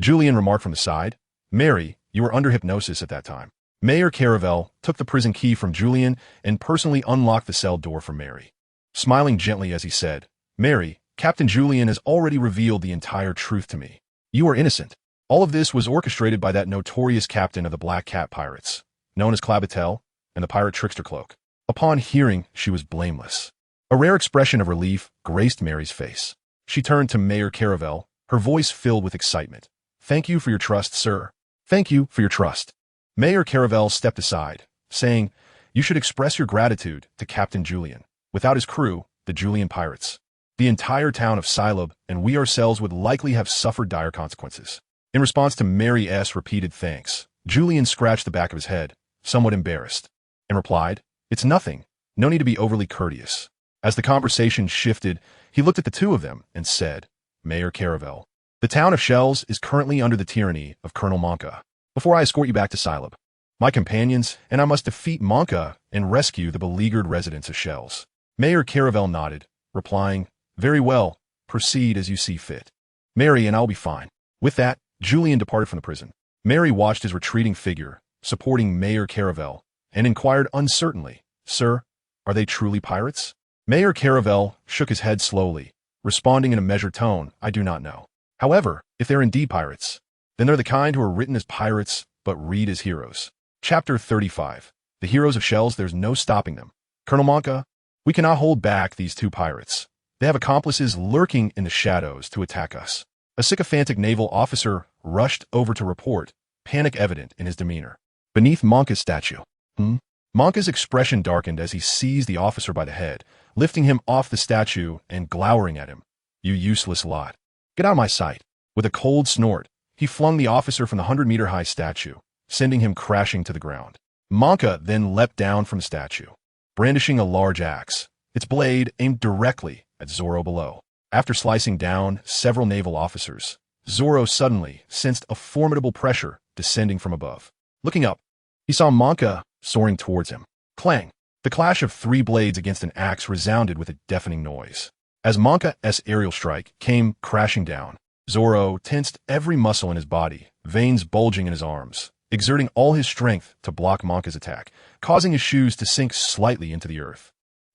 Julian remarked from the side, "Mary, you were under hypnosis at that time." Mayor Caravelle took the prison key from Julian and personally unlocked the cell door for Mary, smiling gently as he said, "Mary, Captain Julian has already revealed the entire truth to me. You are innocent. All of this was orchestrated by that notorious captain of the Black Cat Pirates, known as Clabatel, and the pirate trickster cloak." Upon hearing, she was blameless. A rare expression of relief graced Mary's face. She turned to Mayor Caravelle, her voice filled with excitement. "Thank you for your trust, sir. Thank you for your trust." Mayor Caravelle stepped aside, saying, "You should express your gratitude to Captain Julian. Without his crew, the Julian pirates, the entire town of Silab and we ourselves would likely have suffered dire consequences." In response to Mary's repeated thanks, Julian scratched the back of his head, somewhat embarrassed, and replied, "It's nothing. No need to be overly courteous." As the conversation shifted, he looked at the two of them and said, "Mayor Caravelle, the town of Shells is currently under the tyranny of Colonel Monka. Before I escort you back to Silab, my companions and I must defeat Monka and rescue the beleaguered residents of Shells." Mayor Caravelle nodded, replying, "Very well, proceed as you see fit. Mary and I'll be fine." With that, Julian departed from the prison. Mary watched his retreating figure, supporting Mayor Caravelle, and inquired uncertainly, "Sir, are they truly pirates?" Mayor Caravelle shook his head slowly, responding in a measured tone, "I do not know. However, if they're indeed pirates, then they're the kind who are written as pirates but read as heroes." Chapter 35. The heroes of Shells, there's no stopping them. Colonel Monka, we cannot hold back these two pirates. They have accomplices lurking in the shadows to attack us. A sycophantic naval officer rushed over to report, panic evident in his demeanor. Beneath Monka's statue. Monka's expression darkened as he seized the officer by the head, lifting him off the statue and glowering at him. You useless lot. Get out of my sight. With a cold snort, he flung the officer from the 100-meter-high statue, sending him crashing to the ground. Monka then leapt down from the statue, brandishing a large axe, its blade aimed directly at Zoro below. After slicing down several naval officers, Zoro suddenly sensed a formidable pressure descending from above. Looking up, he saw Monka soaring towards him. Clang! The clash of 3 blades against an axe resounded with a deafening noise. As Monka's aerial strike came crashing down, Zoro tensed every muscle in his body, veins bulging in his arms, exerting all his strength to block Monka's attack, causing his shoes to sink slightly into the earth.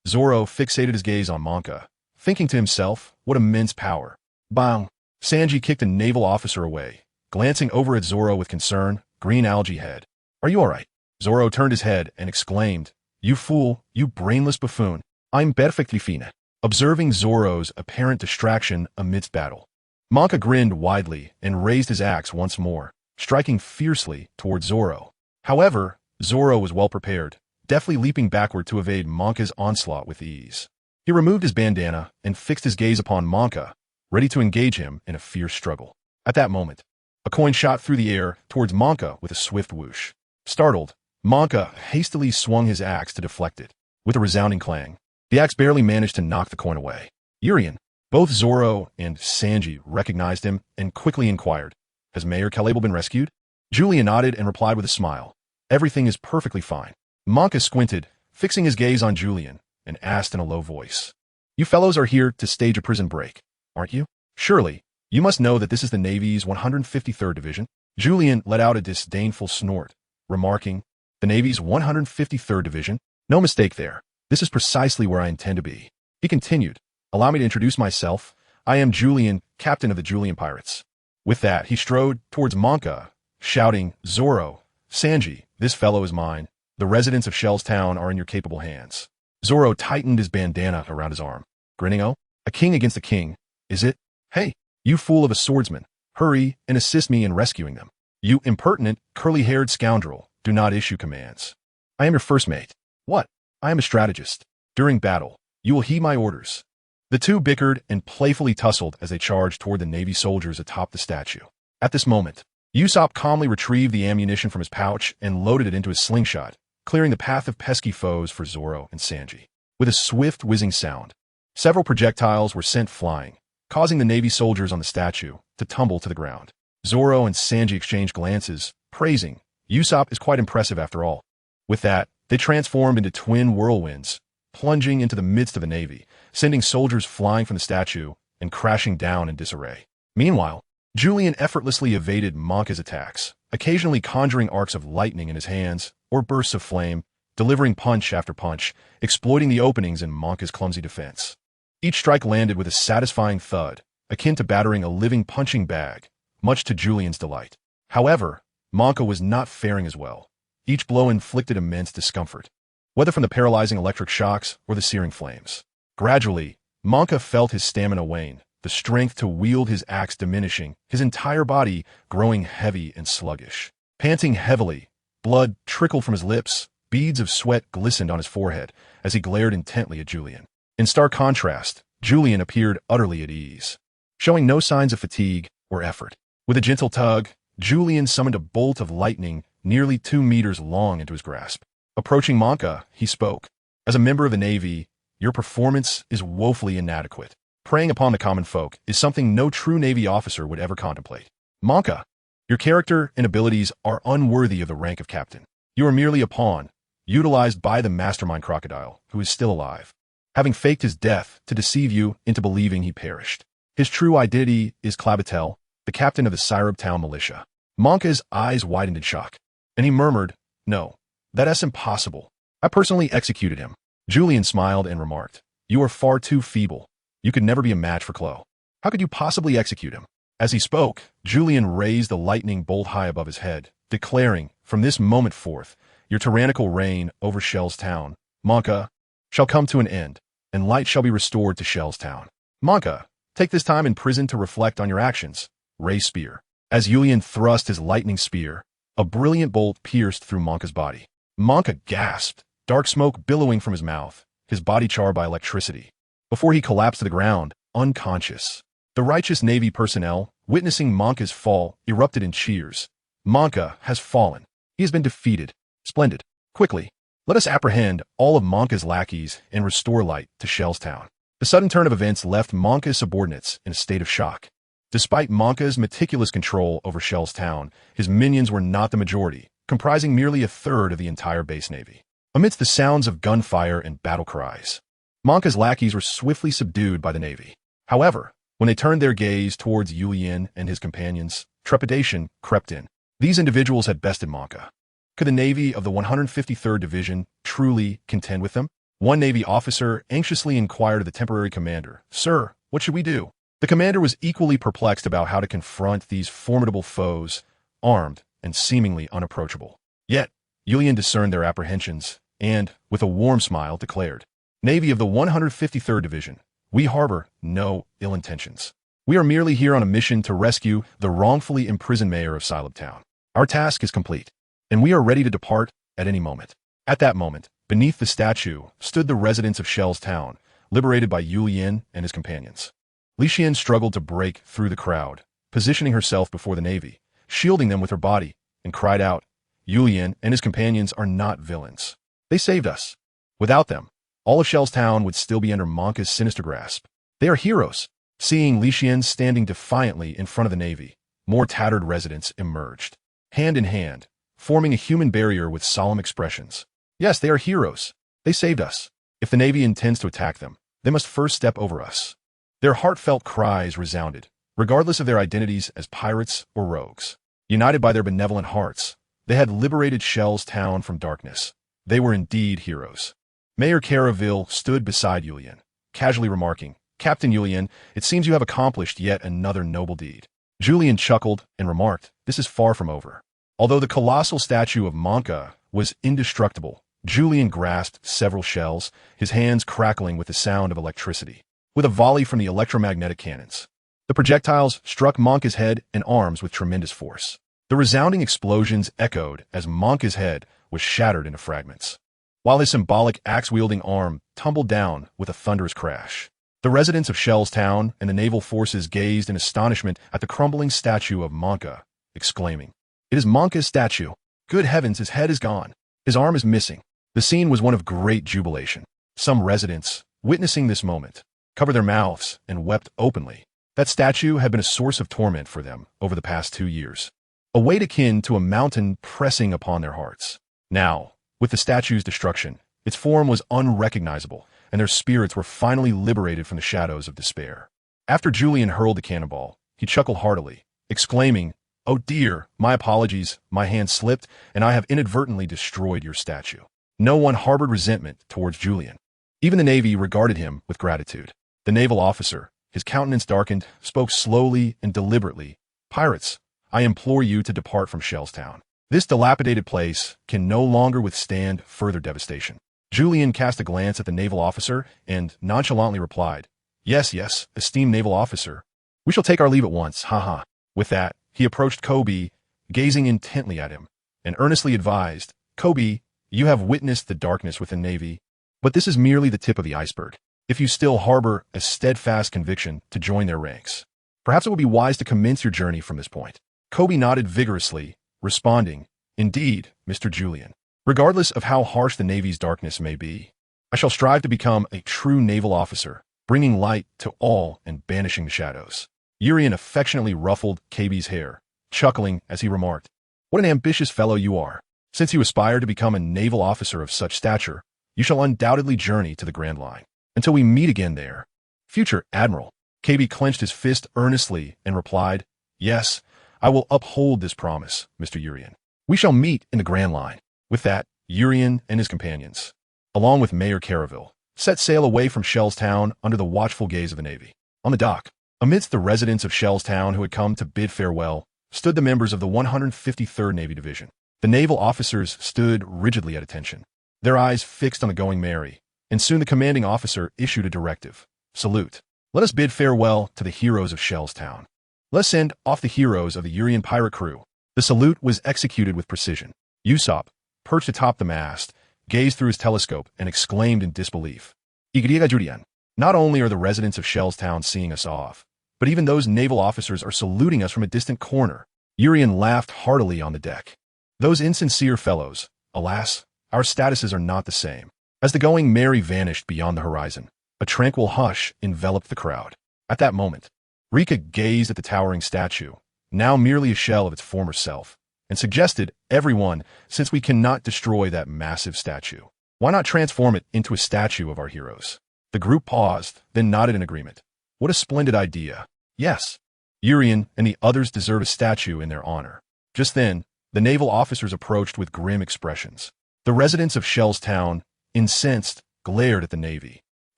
Zoro fixated his gaze on Monka, thinking to himself, what immense power. Bang! Sanji kicked a naval officer away, glancing over at Zoro with concern, green algae head. Are you all right? Zoro turned his head and exclaimed, You fool, you brainless buffoon. I'm perfectly fine. Observing Zoro's apparent distraction amidst battle, Monka grinned widely and raised his axe once more, striking fiercely toward Zoro. However, Zoro was well prepared, deftly leaping backward to evade Monka's onslaught with ease. He removed his bandana and fixed his gaze upon Monka, ready to engage him in a fierce struggle. At that moment, a coin shot through the air towards Monka with a swift whoosh. Startled, Monka hastily swung his axe to deflect it. With a resounding clang, the axe barely managed to knock the coin away. Urian. Both Zoro and Sanji recognized him and quickly inquired, Has Mayor Calable been rescued? Julian nodded and replied with a smile. Everything is perfectly fine. Monka squinted, fixing his gaze on Julian, and asked in a low voice, You fellows are here to stage a prison break, aren't you? Surely, you must know that this is the Navy's 153rd Division. Julian let out a disdainful snort, remarking, The Navy's 153rd Division? No mistake there. This is precisely where I intend to be. He continued, Allow me to introduce myself. I am Julian, captain of the Julian Pirates. With that, he strode towards Monka, shouting, Zoro, Sanji, this fellow is mine. The residents of Shell's Town are in your capable hands. Zoro tightened his bandana around his arm, grinning, Oh, a king against a king, is it? Hey, you fool of a swordsman, hurry and assist me in rescuing them. You impertinent, curly-haired scoundrel, do not issue commands. I am your first mate. What? I am a strategist. During battle, you will heed my orders. The two bickered and playfully tussled as they charged toward the Navy soldiers atop the statue. At this moment, Usopp calmly retrieved the ammunition from his pouch and loaded it into his slingshot, clearing the path of pesky foes for Zoro and Sanji. With a swift whizzing sound, several projectiles were sent flying, causing the Navy soldiers on the statue to tumble to the ground. Zoro and Sanji exchanged glances, praising, Usopp is quite impressive after all. With that, they transformed into twin whirlwinds, plunging into the midst of the Navy, sending soldiers flying from the statue and crashing down in disarray. Meanwhile, Julian effortlessly evaded Monka's attacks, occasionally conjuring arcs of lightning in his hands or bursts of flame, delivering punch after punch, exploiting the openings in Monka's clumsy defense. Each strike landed with a satisfying thud, akin to battering a living punching bag, much to Julian's delight. However, Monka was not faring as well. Each blow inflicted immense discomfort, whether from the paralyzing electric shocks or the searing flames. Gradually, Monka felt his stamina wane, the strength to wield his axe diminishing, his entire body growing heavy and sluggish. Panting heavily, blood trickled from his lips, beads of sweat glistened on his forehead as he glared intently at Julian. In stark contrast, Julian appeared utterly at ease, showing no signs of fatigue or effort. With a gentle tug, Julian summoned a bolt of lightning nearly 2 meters long into his grasp. Approaching Monka, he spoke, As a member of the Navy, your performance is woefully inadequate. Preying upon the common folk is something no true Navy officer would ever contemplate. Monka, your character and abilities are unworthy of the rank of captain. You are merely a pawn, utilized by the mastermind Crocodile, who is still alive, having faked his death to deceive you into believing he perished. His true identity is Clabatel, the captain of the Syrup Town militia. Monka's eyes widened in shock, and he murmured, No, that's impossible. I personally executed him. Julian smiled and remarked, You are far too feeble. You could never be a match for Chloe. How could you possibly execute him? As he spoke, Julian raised the lightning bolt high above his head, declaring, From this moment forth, Your tyrannical reign over Shell's Town, Monka, shall come to an end, and light shall be restored to Shell's Town. Monka, take this time in prison to reflect on your actions. Raise spear. As Yulian thrust his lightning spear, a brilliant bolt pierced through Monka's body. Monka gasped, dark smoke billowing from his mouth, his body charred by electricity. Before he collapsed to the ground, unconscious. The righteous Navy personnel, witnessing Monka's fall, erupted in cheers. Monka has fallen. He has been defeated. Splendid. Quickly, let us apprehend all of Monka's lackeys and restore light to Shell's Town. The sudden turn of events left Monka's subordinates in a state of shock. Despite Monka's meticulous control over Shell's Town, his minions were not the majority, comprising merely a third of the entire base navy. Amidst the sounds of gunfire and battle cries, Monka's lackeys were swiftly subdued by the navy. However, when they turned their gaze towards Yulian and his companions, trepidation crept in. These individuals had bested Monka. Could the navy of the 153rd Division truly contend with them? One Navy officer anxiously inquired of the temporary commander, "Sir, what should we do?" The commander was equally perplexed about how to confront these formidable foes, armed and seemingly unapproachable. Yet, Yulian discerned their apprehensions and, with a warm smile, declared, "Navy of the 153rd Division, we harbor no ill intentions. We are merely here on a mission to rescue the wrongfully imprisoned mayor of Silab Town. Our task is complete, and we are ready to depart at any moment." At that moment, beneath the statue, stood the residents of Shell's Town, liberated by Yulian and his companions. Lixian struggled to break through the crowd, positioning herself before the navy, shielding them with her body, and cried out, "Yulian and his companions are not villains. They saved us. Without them, all of Shell's Town would still be under Monka's sinister grasp. They are heroes." Seeing Lixian standing defiantly in front of the navy, more tattered residents emerged, hand in hand, forming a human barrier with solemn expressions. "Yes, they are heroes. They saved us. If the navy intends to attack them, they must first step over us." Their heartfelt cries resounded, regardless of their identities as pirates or rogues. United by their benevolent hearts, they had liberated Shell's Town from darkness. They were indeed heroes. Mayor Caraville stood beside Yulian, casually remarking, "Captain Yulian, it seems you have accomplished yet another noble deed." Julian chuckled and remarked, "This is far from over." Although the colossal statue of Monka was indestructible, Julian grasped several shells, his hands crackling with the sound of electricity. With a volley from the electromagnetic cannons, the projectiles struck Monka's head and arms with tremendous force. The resounding explosions echoed as Monka's head was shattered into fragments, while his symbolic axe-wielding arm tumbled down with a thunderous crash. The residents of Shell's Town and the naval forces gazed in astonishment at the crumbling statue of Monka, exclaiming, "It is Monka's statue. Good heavens, his head is gone. His arm is missing." The scene was one of great jubilation. Some residents, witnessing this moment, covered their mouths and wept openly. That statue had been a source of torment for them over the past 2 years, a weight akin to a mountain pressing upon their hearts. Now, with the statue's destruction, its form was unrecognizable, and their spirits were finally liberated from the shadows of despair. After Julian hurled the cannonball, he chuckled heartily, exclaiming, "Oh dear, my apologies, my hand slipped, and I have inadvertently destroyed your statue." No one harbored resentment towards Julian. Even the navy regarded him with gratitude. The naval officer, his countenance darkened, spoke slowly and deliberately, "Pirates, I implore you to depart from Shell's Town. This dilapidated place can no longer withstand further devastation." Julian cast a glance at the naval officer and nonchalantly replied, Yes, esteemed naval officer. We shall take our leave at once, haha." With that, he approached Kobe, gazing intently at him, and earnestly advised, "Kobe, you have witnessed the darkness within Navy, but this is merely the tip of the iceberg. If you still harbor a steadfast conviction to join their ranks, perhaps it would be wise to commence your journey from this point." Kobe nodded vigorously, responding, "Indeed, Mr. Julian. Regardless of how harsh the Navy's darkness may be, I shall strive to become a true naval officer, bringing light to all and banishing the shadows." Urian affectionately ruffled KB's hair, chuckling as he remarked, "What an ambitious fellow you are. Since you aspire to become a naval officer of such stature, you shall undoubtedly journey to the Grand Line. Until we meet again there, future Admiral." KB clenched his fist earnestly and replied, "Yes, I will uphold this promise, Mr. Urian. We shall meet in the Grand Line." With that, Urian and his companions, along with Mayor Caraville, set sail away from Shell's Town under the watchful gaze of the Navy. On the dock, amidst the residents of Shell's Town who had come to bid farewell, stood the members of the 153rd Navy Division. The naval officers stood rigidly at attention, their eyes fixed on the Going Merry, and soon the commanding officer issued a directive. Salute. Let us bid farewell to the heroes of Shell's Town. Let us send off the heroes of the Urian pirate crew. The salute was executed with precision. Usopp, perched atop the mast, gazed through his telescope and exclaimed in disbelief. Igriga Julian. Not only are the residents of Shell's Town seeing us off, but even those naval officers are saluting us from a distant corner. Urian laughed heartily on the deck. Those insincere fellows, alas, our statuses are not the same. As the Going Merry vanished beyond the horizon, a tranquil hush enveloped the crowd. At that moment, Rika gazed at the towering statue, now merely a shell of its former self, and suggested, everyone, since we cannot destroy that massive statue, why not transform it into a statue of our heroes? The group paused, then nodded in agreement. What a splendid idea. Yes, Urian and the others deserve a statue in their honor. Just then, the naval officers approached with grim expressions. The residents of Shell's Town, incensed, glared at the Navy,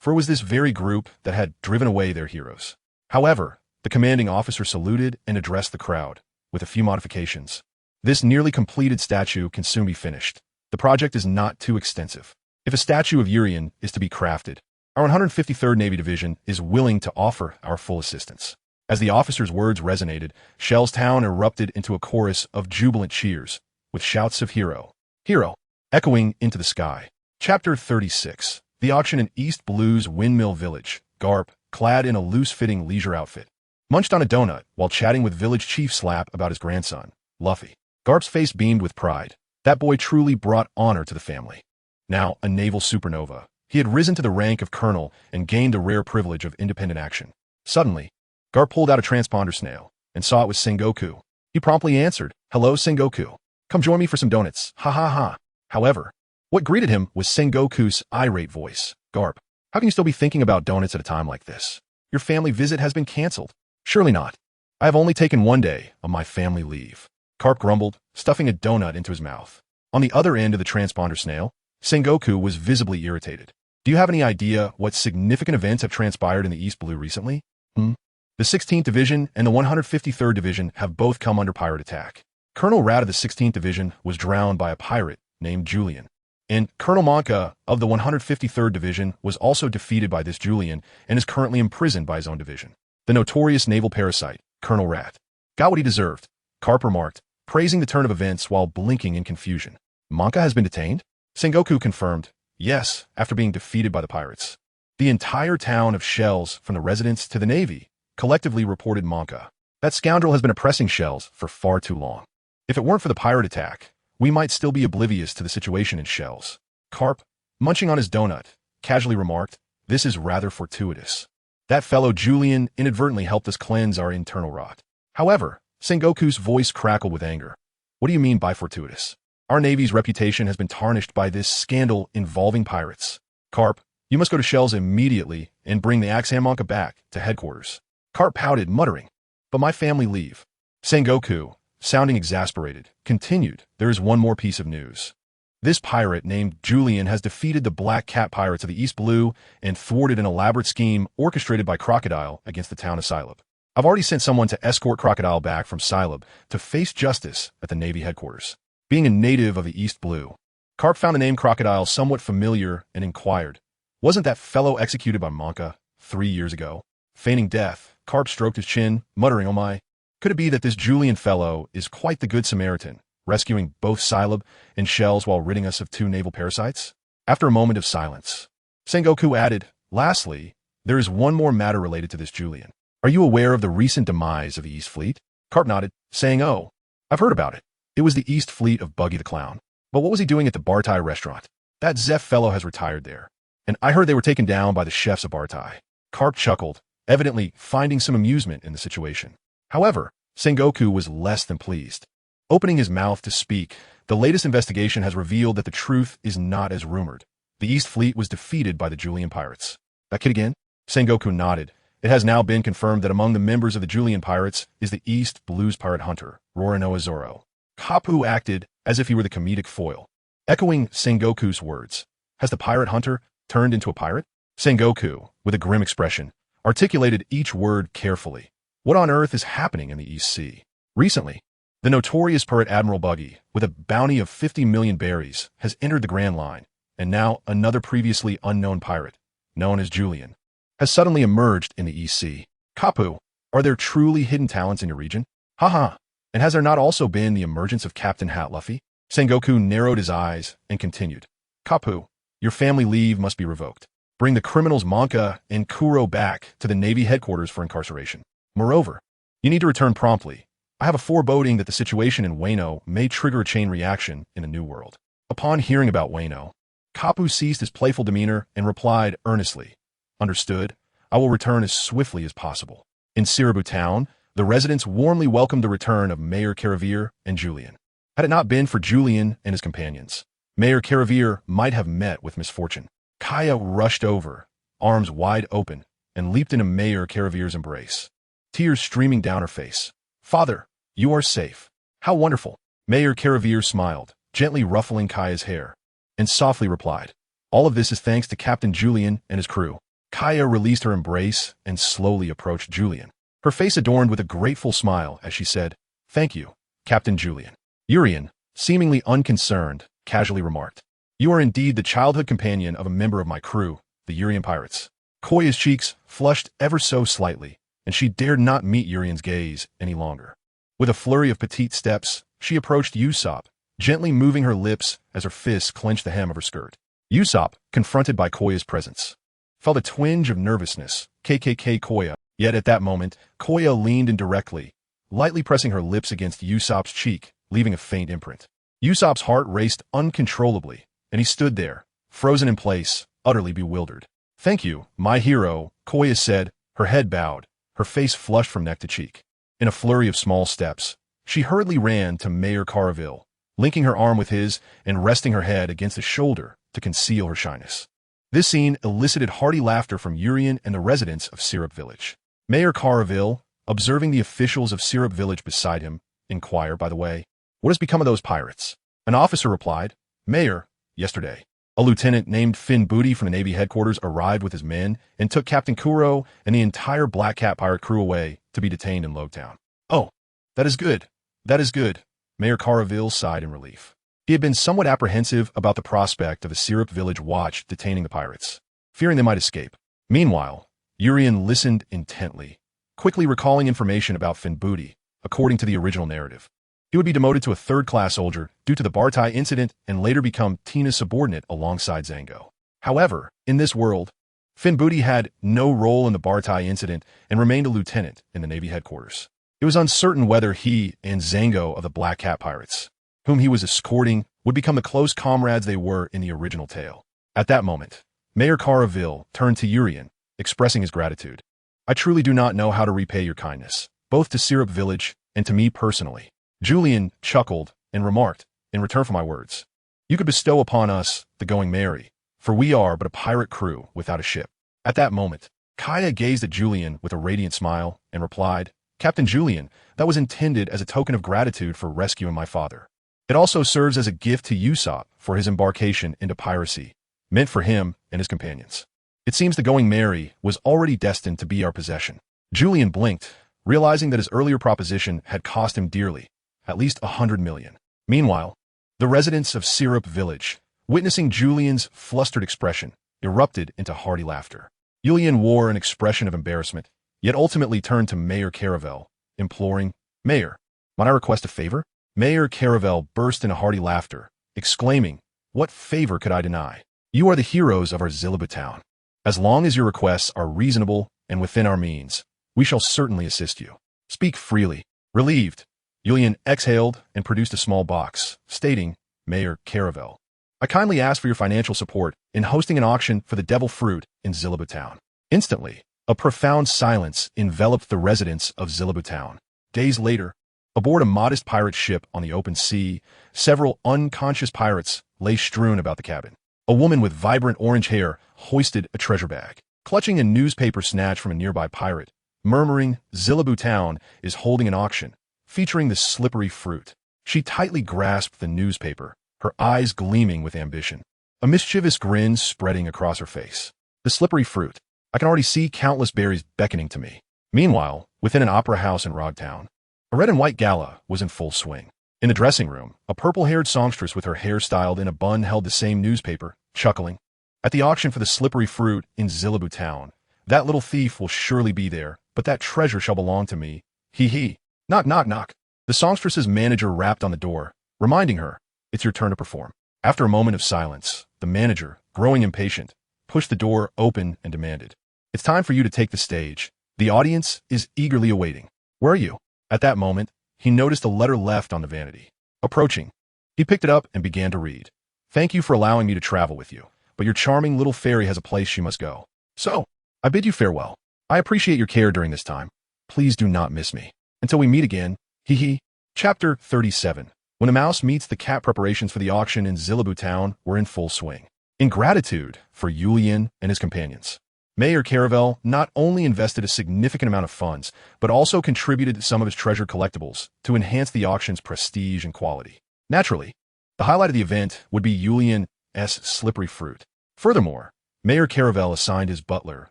for it was this very group that had driven away their heroes. However, the commanding officer saluted and addressed the crowd, with a few modifications. This nearly completed statue can soon be finished. The project is not too extensive. If a statue of Urian is to be crafted, our 153rd Navy Division is willing to offer our full assistance. As the officer's words resonated, Shell's Town erupted into a chorus of jubilant cheers, with shouts of hero, hero, echoing into the sky. Chapter 36. The auction in East Blue's Windmill Village. Garp, clad in a loose-fitting leisure outfit, munched on a donut while chatting with village chief Slap about his grandson, Luffy. Garp's face beamed with pride. That boy truly brought honor to the family. Now a naval supernova, he had risen to the rank of colonel and gained the rare privilege of independent action. Suddenly, Garp pulled out a transponder snail and saw it was Sengoku. He promptly answered, "Hello, Sengoku. Come join me for some donuts. Ha ha ha." However, what greeted him was Sengoku's irate voice. "Garp, how can you still be thinking about donuts at a time like this? Your family visit has been canceled." "Surely not. I have only taken one day of my family leave." Garp grumbled, stuffing a donut into his mouth. On the other end of the transponder snail, Sengoku was visibly irritated. "Do you have any idea what significant events have transpired in the East Blue recently? The 16th Division and the 153rd Division have both come under pirate attack. Colonel Rat of the 16th Division was drowned by a pirate named Julian. And Colonel Monka of the 153rd Division was also defeated by this Julian and is currently imprisoned by his own division. The notorious naval parasite, Colonel Rat, got what he deserved," Garp remarked, praising the turn of events while blinking in confusion. "Monka has been detained?" Sengoku confirmed, "Yes, after being defeated by the pirates." The entire town of Shells, from the residents to the Navy, collectively reported Monka. "That scoundrel has been oppressing Shells for far too long. If it weren't for the pirate attack, we might still be oblivious to the situation in Shells." Garp, munching on his donut, casually remarked, "This is rather fortuitous. That fellow Julian inadvertently helped us cleanse our internal rot." However, Sengoku's voice crackled with anger. "What do you mean by fortuitous? Our Navy's reputation has been tarnished by this scandal involving pirates. Garp, you must go to Shells immediately and bring the Axe-Hand Monka back to headquarters." Garp pouted, muttering, "But my family leave." Sengoku, sounding exasperated, continued, "There is one more piece of news. This pirate named Julian has defeated the Black Cat pirates of the East Blue and thwarted an elaborate scheme orchestrated by Crocodile against the town of Silab. I've already sent someone to escort Crocodile back from Silab to face justice at the Navy headquarters." Being a native of the East Blue, Garp found the name Crocodile somewhat familiar and inquired, "Wasn't that fellow executed by Monka 3 years ago?" Feigning death, Garp stroked his chin, muttering, "Oh my. Could it be that this Julian fellow is quite the good Samaritan, rescuing both Silab and Shells while ridding us of 2 naval parasites?" After a moment of silence, Sengoku added, "Lastly, there is one more matter related to this Julian. Are you aware of the recent demise of the East Fleet?" Garp nodded, saying, "Oh, I've heard about it. It was the East Fleet of Buggy the Clown. But what was he doing at the Bartai restaurant? That Zeph fellow has retired there. And I heard they were taken down by the chefs of Bartai." Garp chuckled, evidently finding some amusement in the situation. However, Sengoku was less than pleased. Opening his mouth to speak, the latest investigation has revealed that the truth is not as rumored. The East Fleet was defeated by the Julian pirates. "That kid again?" Sengoku nodded. "It has now been confirmed that among the members of the Julian pirates is the East Blues pirate hunter, Roronoa Zoro." Kapu acted as if he were the comedic foil, echoing Sengoku's words. "Has the pirate hunter turned into a pirate?" Sengoku, with a grim expression, articulated each word carefully. "What on earth is happening in the East Sea?" Recently, The notorious pirate Admiral Buggy, with a bounty of 50 million berries, has entered the Grand Line, and now another previously unknown pirate, known as Julian, has suddenly emerged in the East Sea. Kapu, are there truly hidden talents in your region? Haha, and has there not also been the emergence of Captain Hat Luffy? Sengoku narrowed his eyes and continued. Kapu, your family leave must be revoked. Bring the criminals Monka and Kuro back to the Navy headquarters for incarceration. Moreover, you need to return promptly. I have a foreboding that the situation in Wano may trigger a chain reaction in the New World. Upon hearing about Wano, Kapu ceased his playful demeanor and replied earnestly, Understood. I will return as swiftly as possible. In Siribu Town, the residents warmly welcomed the return of Mayor Caravere and Julian. Had it not been for Julian and his companions, Mayor Caravere might have met with misfortune. Kaya rushed over, arms wide open, and leaped into Mayor Caravere's embrace, tears streaming down her face. Father, you are safe. How wonderful. Mayor Caravere smiled, gently ruffling Kaya's hair, and softly replied, All of this is thanks to Captain Julian and his crew. Kaya released her embrace and slowly approached Julian, her face adorned with a grateful smile as she said, Thank you, Captain Julian. Urian, seemingly unconcerned, casually remarked, You are indeed the childhood companion of a member of my crew, the Urian pirates. Koya's cheeks flushed ever so slightly, and she dared not meet Urian's gaze any longer. With a flurry of petite steps, she approached Usopp, gently moving her lips as her fists clenched the hem of her skirt. Usopp, confronted by Koya's presence, felt a twinge of nervousness, KKK Koya, yet at that moment, Koya leaned in directly, lightly pressing her lips against Usopp's cheek, leaving a faint imprint. Usopp's heart raced uncontrollably, and he stood there, frozen in place, utterly bewildered. Thank you, my hero, Koya said, her head bowed, her face flushed from neck to cheek. In a flurry of small steps, she hurriedly ran to Mayor Caraville, linking her arm with his and resting her head against his shoulder to conceal her shyness. This scene elicited hearty laughter from Urian and the residents of Syrup Village. Mayor Caraville, observing the officials of Syrup Village beside him, inquired, by the way, What has become of those pirates? An officer replied, Mayor, yesterday, a lieutenant named Finn Booty from the Navy headquarters arrived with his men and took Captain Kuro and the entire Black Cat pirate crew away to be detained in Logtown. Oh, that is good. That is good. Mayor Caraville sighed in relief. He had been somewhat apprehensive about the prospect of the Syrup Village watch detaining the pirates, fearing they might escape. Meanwhile, Urian listened intently, quickly recalling information about Finn Booty, according to the original narrative. He would be demoted to a third-class soldier due to the Bartai incident and later become Tina's subordinate alongside Zango. However, in this world, Finn Booty had no role in the Bartai incident and remained a lieutenant in the Navy headquarters. It was uncertain whether he and Zango of the Black Cat Pirates, whom he was escorting, would become the close comrades they were in the original tale. At that moment, Mayor Caraville turned to Urian, expressing his gratitude. I truly do not know how to repay your kindness, both to Syrup Village and to me personally. Julian chuckled and remarked, in return for my words, You could bestow upon us the going merry, for we are but a pirate crew without a ship. At that moment, Kaya gazed at Julian with a radiant smile and replied, Captain Julian, that was intended as a token of gratitude for rescuing my father. It also serves as a gift to Usopp for his embarkation into piracy, meant for him and his companions. It seems the going merry was already destined to be our possession. Julian blinked, realizing that his earlier proposition had cost him dearly, at least 100 million. Meanwhile, the residents of Syrup Village, witnessing Julian's flustered expression, erupted into hearty laughter. Julian wore an expression of embarrassment, yet ultimately turned to Mayor Caravelle, imploring, Mayor, might I request a favor? Mayor Caravelle burst into hearty laughter, exclaiming, What favor could I deny? You are the heroes of our Zilibu town. As long as your requests are reasonable and within our means, we shall certainly assist you. Speak freely. Relieved, Julian exhaled and produced a small box, stating, Mayor Caravelle, I kindly ask for your financial support in hosting an auction for the devil fruit in Zilibu town. Instantly, a profound silence enveloped the residents of Zilibu town. Days later, aboard a modest pirate ship on the open sea, several unconscious pirates lay strewn about the cabin. A woman with vibrant orange hair hoisted a treasure bag, clutching a newspaper snatched from a nearby pirate, murmuring, Zilibu town is holding an auction, featuring the slippery fruit. She tightly grasped the newspaper, her eyes gleaming with ambition, a mischievous grin spreading across her face. The slippery fruit. I can already see countless berries beckoning to me. Meanwhile, within an opera house in Rogtown, A red and white gala was in full swing. In the dressing room, a purple-haired songstress with her hair styled in a bun held the same newspaper, chuckling. At the auction for the slippery fruit in Zilibu town, that little thief will surely be there, but that treasure shall belong to me. Hee hee. Knock, knock, knock. The songstress's manager rapped on the door, reminding her, it's your turn to perform. After a moment of silence, the manager, growing impatient, pushed the door open and demanded, it's time for you to take the stage. The audience is eagerly awaiting. Where are you? At that moment, he noticed a letter left on the vanity. Approaching, he picked it up and began to read. Thank you for allowing me to travel with you, but your charming little fairy has a place she must go. So, I bid you farewell. I appreciate your care during this time. Please do not miss me. Until we meet again, hee hee. Chapter 37. When the mouse meets the cat, preparations for the auction in Zilibu town were in full swing. In gratitude for Julian and his companions, Mayor Caravel not only invested a significant amount of funds, but also contributed some of his treasure collectibles to enhance the auction's prestige and quality. Naturally, the highlight of the event would be Julian's slippery fruit. Furthermore, Mayor Caravel assigned his butler,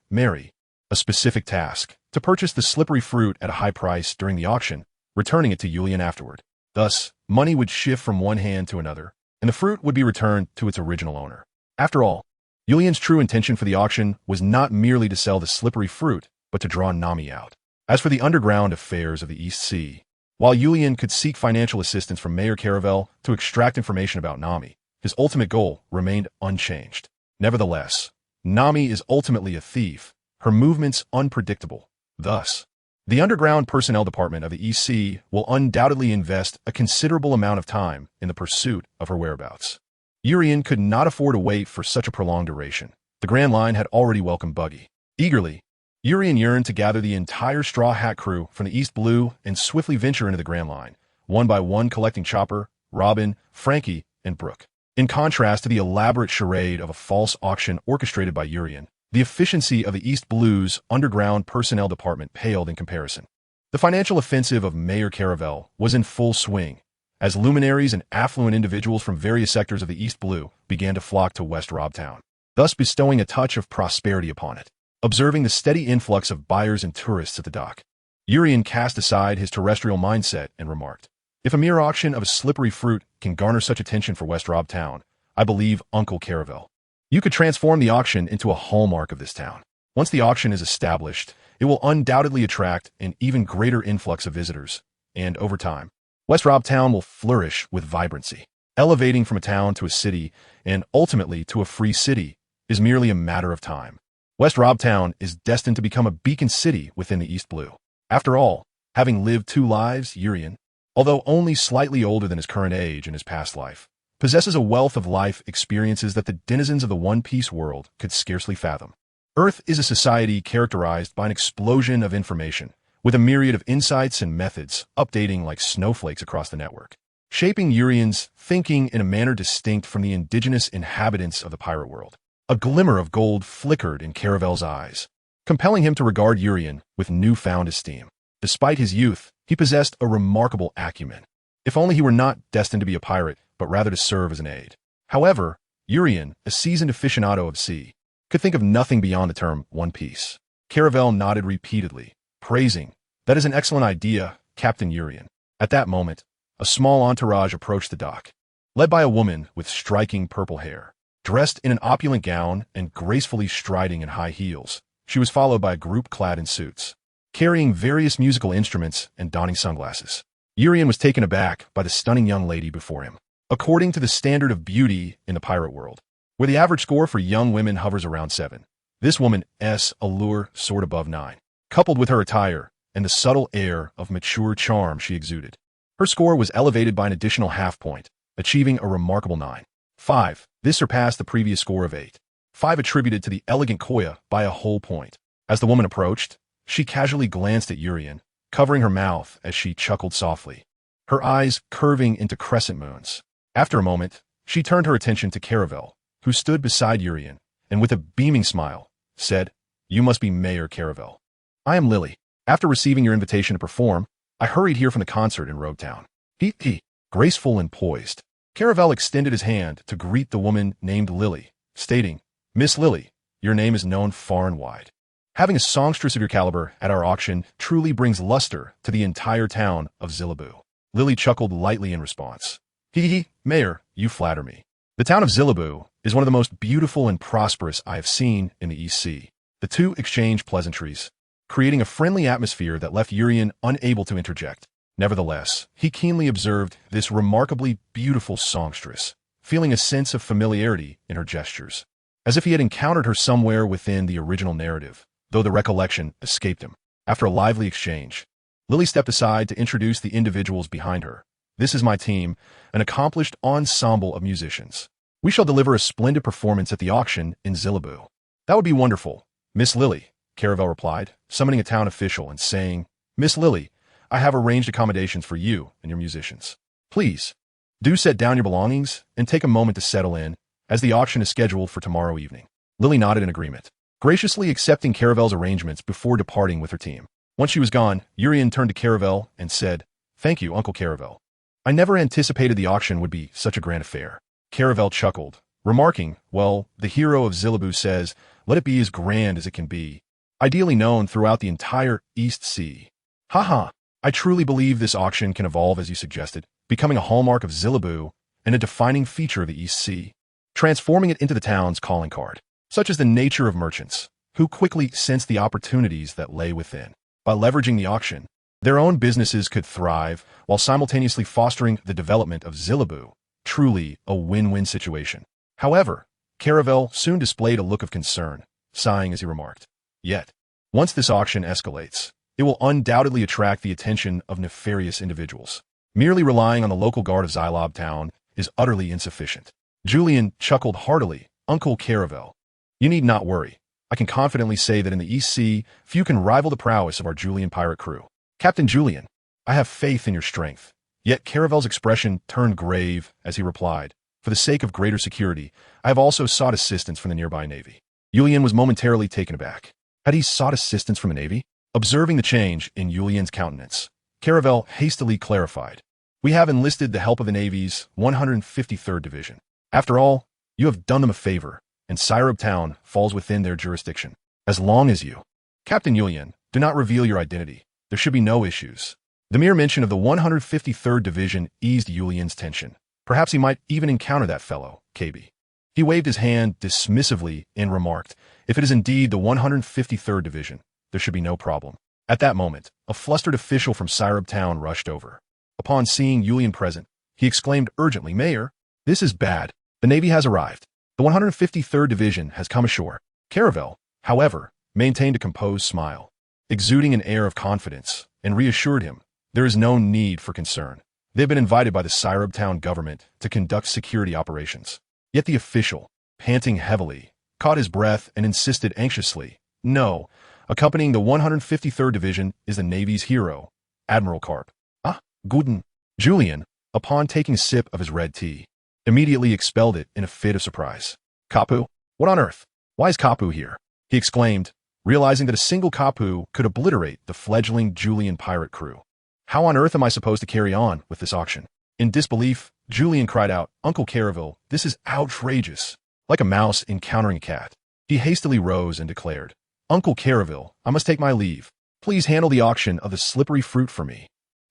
Mary, a specific task to purchase the slippery fruit at a high price during the auction, returning it to Julian afterward. Thus, money would shift from one hand to another, and the fruit would be returned to its original owner. After all, Julian's true intention for the auction was not merely to sell the slippery fruit, but to draw Nami out. As for the underground affairs of the East Sea, while Julian could seek financial assistance from Mayor Caravel to extract information about Nami, his ultimate goal remained unchanged. Nevertheless, Nami is ultimately a thief, her movements unpredictable. Thus, the underground personnel department of the East Sea will undoubtedly invest a considerable amount of time in the pursuit of her whereabouts. Urian could not afford to wait for such a prolonged duration. The Grand Line had already welcomed Buggy. Eagerly, Urian yearned to gather the entire Straw Hat crew from the East Blue and swiftly venture into the Grand Line, one by one collecting Chopper, Robin, Frankie, and Brooke. In contrast to the elaborate charade of a false auction orchestrated by Urian, the efficiency of the East Blue's underground personnel department paled in comparison. The financial offensive of Mayor Caravel was in full swing, as luminaries and affluent individuals from various sectors of the East Blue began to flock to West Robtown, thus bestowing a touch of prosperity upon it. Observing the steady influx of buyers and tourists at the dock, Urian cast aside his terrestrial mindset and remarked, if a mere auction of a slippery fruit can garner such attention for West Robtown, I believe Uncle Caravel. You could transform the auction into a hallmark of this town. Once the auction is established, it will undoubtedly attract an even greater influx of visitors, and over time, West Robtown will flourish with vibrancy. Elevating from a town to a city, and ultimately to a free city, is merely a matter of time. West Robtown is destined to become a beacon city within the East Blue. After all, having lived 2 lives, Urian, although only slightly older than his current age in his past life, possesses a wealth of life experiences that the denizens of the One Piece world could scarcely fathom. Earth is a society characterized by an explosion of information, with a myriad of insights and methods updating like snowflakes across the network, shaping Urian's thinking in a manner distinct from the indigenous inhabitants of the pirate world. A glimmer of gold flickered in Caravel's eyes, compelling him to regard Urian with newfound esteem. Despite his youth, he possessed a remarkable acumen. If only he were not destined to be a pirate, but rather to serve as an aide. However, Urian, a seasoned aficionado of sea, could think of nothing beyond the term One Piece. Caravel nodded repeatedly, praising, that is an excellent idea, Captain Urian. At that moment, a small entourage approached the dock, led by a woman with striking purple hair. Dressed in an opulent gown and gracefully striding in high heels, she was followed by a group clad in suits, carrying various musical instruments and donning sunglasses. Urian was taken aback by the stunning young lady before him. According to the standard of beauty in the pirate world, where the average score for young women hovers around 7, this woman's allure soared above 9. Coupled with her attire and the subtle air of mature charm she exuded, her score was elevated by an additional half point, achieving a remarkable 9.5. This surpassed the previous score of 8.5 attributed to the elegant Koya by a whole point. As the woman approached, she casually glanced at Urian, covering her mouth as she chuckled softly, her eyes curving into crescent moons. After a moment, she turned her attention to Caravel, who stood beside Urian, and with a beaming smile, said, You must be Mayor Caravel. I am Lily. After receiving your invitation to perform, I hurried here from the concert in Robetown. He, graceful and poised, Caravel extended his hand to greet the woman named Lily, stating, Miss Lily, your name is known far and wide. Having a songstress of your caliber at our auction truly brings luster to the entire town of Zillaboo. Lily chuckled lightly in response. Hee hee, Mayor, you flatter me. The town of Zillaboo is one of the most beautiful and prosperous I have seen in the East Sea. The two exchanged pleasantries, creating a friendly atmosphere that left Urien unable to interject. Nevertheless, he keenly observed this remarkably beautiful songstress, feeling a sense of familiarity in her gestures, as if he had encountered her somewhere within the original narrative, though the recollection escaped him. After a lively exchange, Lily stepped aside to introduce the individuals behind her. This is my team, an accomplished ensemble of musicians. We shall deliver a splendid performance at the auction in Zillaboo. That would be wonderful, Miss Lily, Caravel replied, summoning a town official and saying, Miss Lily, I have arranged accommodations for you and your musicians. Please, do set down your belongings and take a moment to settle in, as the auction is scheduled for tomorrow evening. Lily nodded in agreement, graciously accepting Caravel's arrangements before departing with her team. Once she was gone, Urien turned to Caravel and said, Thank you, Uncle Caravel. I never anticipated the auction would be such a grand affair. Caravel chuckled, remarking, Well, the hero of Zillaboo says, let it be as grand as it can be, ideally known throughout the entire East Sea. Haha. I truly believe this auction can evolve as you suggested, becoming a hallmark of Zillaboo and a defining feature of the East Sea, transforming it into the town's calling card, such as the nature of merchants, who quickly sense the opportunities that lay within. By leveraging the auction, their own businesses could thrive while simultaneously fostering the development of Zillaboo, truly a win-win situation. However, Caravel soon displayed a look of concern, sighing as he remarked, Yet, once this auction escalates, it will undoubtedly attract the attention of nefarious individuals. Merely relying on the local guard of Xylob Town is utterly insufficient. Julian chuckled heartily. Uncle Caravel, you need not worry. I can confidently say that in the East Sea, few can rival the prowess of our Julian pirate crew. Captain Julian, I have faith in your strength. Yet Caravel's expression turned grave as he replied, For the sake of greater security, I have also sought assistance from the nearby navy. Julian was momentarily taken aback. Had he sought assistance from the navy? Observing the change in Julian's countenance, Caravel hastily clarified, We have enlisted the help of the Navy's 153rd Division. After all, you have done them a favor, and Syrup Town falls within their jurisdiction. As long as you, Captain Julian, do not reveal your identity, there should be no issues. The mere mention of the 153rd Division eased Julian's tension. Perhaps he might even encounter that fellow, KB. He waved his hand dismissively and remarked, If it is indeed the 153rd Division, there should be no problem. At that moment, a flustered official from Syrup Town rushed over. Upon seeing Julian present, he exclaimed urgently, Mayor, this is bad. The Navy has arrived. The 153rd Division has come ashore. Caravel, however, maintained a composed smile, exuding an air of confidence, and reassured him, there is no need for concern. They've been invited by the Syrup Town government to conduct security operations. Yet the official, panting heavily, caught his breath and insisted anxiously, No, accompanying the 153rd Division is the Navy's hero, Admiral Carp. Ah, guten. Julian, upon taking a sip of his red tea, immediately expelled it in a fit of surprise. Kapu? What on earth? Why is Kapu here? He exclaimed, realizing that a single Kapu could obliterate the fledgling Julian pirate crew. How on earth am I supposed to carry on with this auction? In disbelief, Julian cried out, Uncle Caravel, this is outrageous. Like a mouse encountering a cat. He hastily rose and declared, Uncle Caravel, I must take my leave. Please handle the auction of the slippery fruit for me.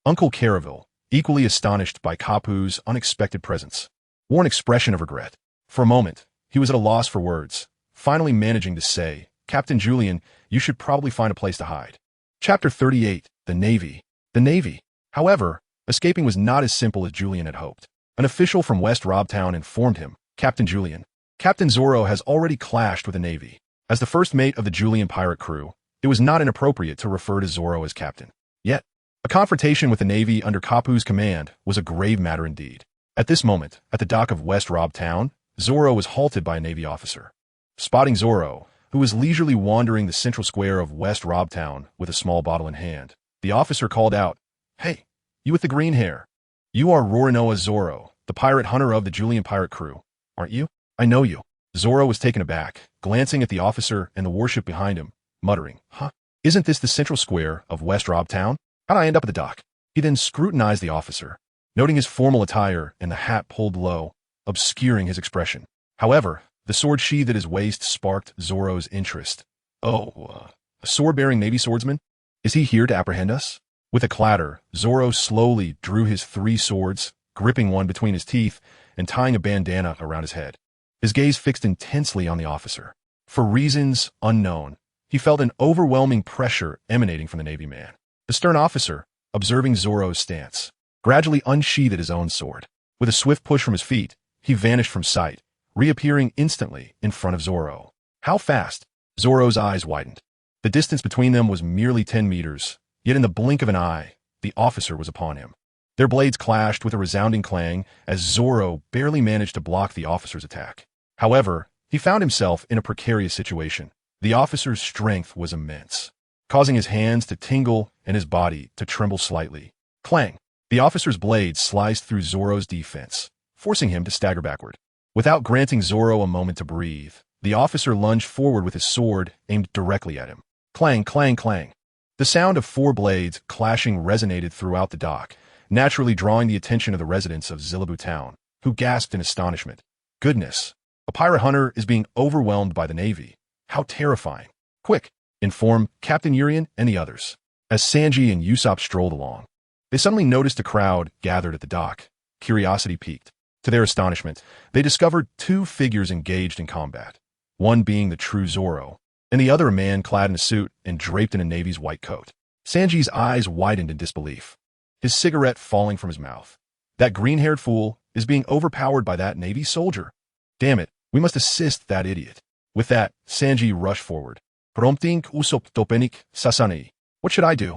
Uncle Caravel, equally astonished by Kapu's unexpected presence, wore an expression of regret. For a moment, he was at a loss for words, finally managing to say, Captain Julian, you should probably find a place to hide. Chapter 38, The Navy. The Navy. However, escaping was not as simple as Julian had hoped. An official from West Robtown informed him, Captain Julian, Captain Zoro has already clashed with the Navy. As the first mate of the Julian pirate crew, it was not inappropriate to refer to Zoro as captain. Yet, a confrontation with the Navy under Kapu's command was a grave matter indeed. At this moment, at the dock of West Robtown, Zoro was halted by a Navy officer. Spotting Zoro, who was leisurely wandering the central square of West Robtown with a small bottle in hand, the officer called out, Hey, you with the green hair. You are Rorinoa Zoro, the pirate hunter of the Julian pirate crew, aren't you? I know you. Zoro was taken aback, glancing at the officer and the warship behind him, muttering, Huh? Isn't this the central square of West Robtown? How'd I end up at the dock? He then scrutinized the officer, noting his formal attire and the hat pulled low, obscuring his expression. However, the sword sheathed at his waist sparked Zoro's interest. Oh, A sword-bearing Navy swordsman? Is he here to apprehend us? With a clatter, Zoro slowly drew his 3 swords, gripping one between his teeth and tying a bandana around his head. His gaze fixed intensely on the officer. For reasons unknown, he felt an overwhelming pressure emanating from the Navy man. The stern officer, observing Zoro's stance, gradually unsheathed his own sword. With a swift push from his feet, he vanished from sight, reappearing instantly in front of Zoro. How fast? Zoro's eyes widened. The distance between them was merely 10 meters, yet in the blink of an eye, the officer was upon him. Their blades clashed with a resounding clang as Zoro barely managed to block the officer's attack. However, he found himself in a precarious situation. The officer's strength was immense, causing his hands to tingle and his body to tremble slightly. Clang! The officer's blade sliced through Zoro's defense, forcing him to stagger backward. Without granting Zoro a moment to breathe, the officer lunged forward with his sword aimed directly at him. Clang, clang, clang. The sound of 4 blades clashing resonated throughout the dock, naturally drawing the attention of the residents of Zillabu Town, who gasped in astonishment. Goodness! A pirate hunter is being overwhelmed by the Navy. How terrifying. Quick, inform Captain Urien and the others. As Sanji and Usopp strolled along, they suddenly noticed a crowd gathered at the dock. Curiosity piqued. To their astonishment, they discovered 2 figures engaged in combat, one being the true Zoro, and the other a man clad in a suit and draped in a Navy's white coat. Sanji's eyes widened in disbelief, his cigarette falling from his mouth. That green-haired fool is being overpowered by that Navy soldier. Damn it, we must assist that idiot. With that, Sanji rushed forward. Prompting Usopp topenik sasane. What should I do?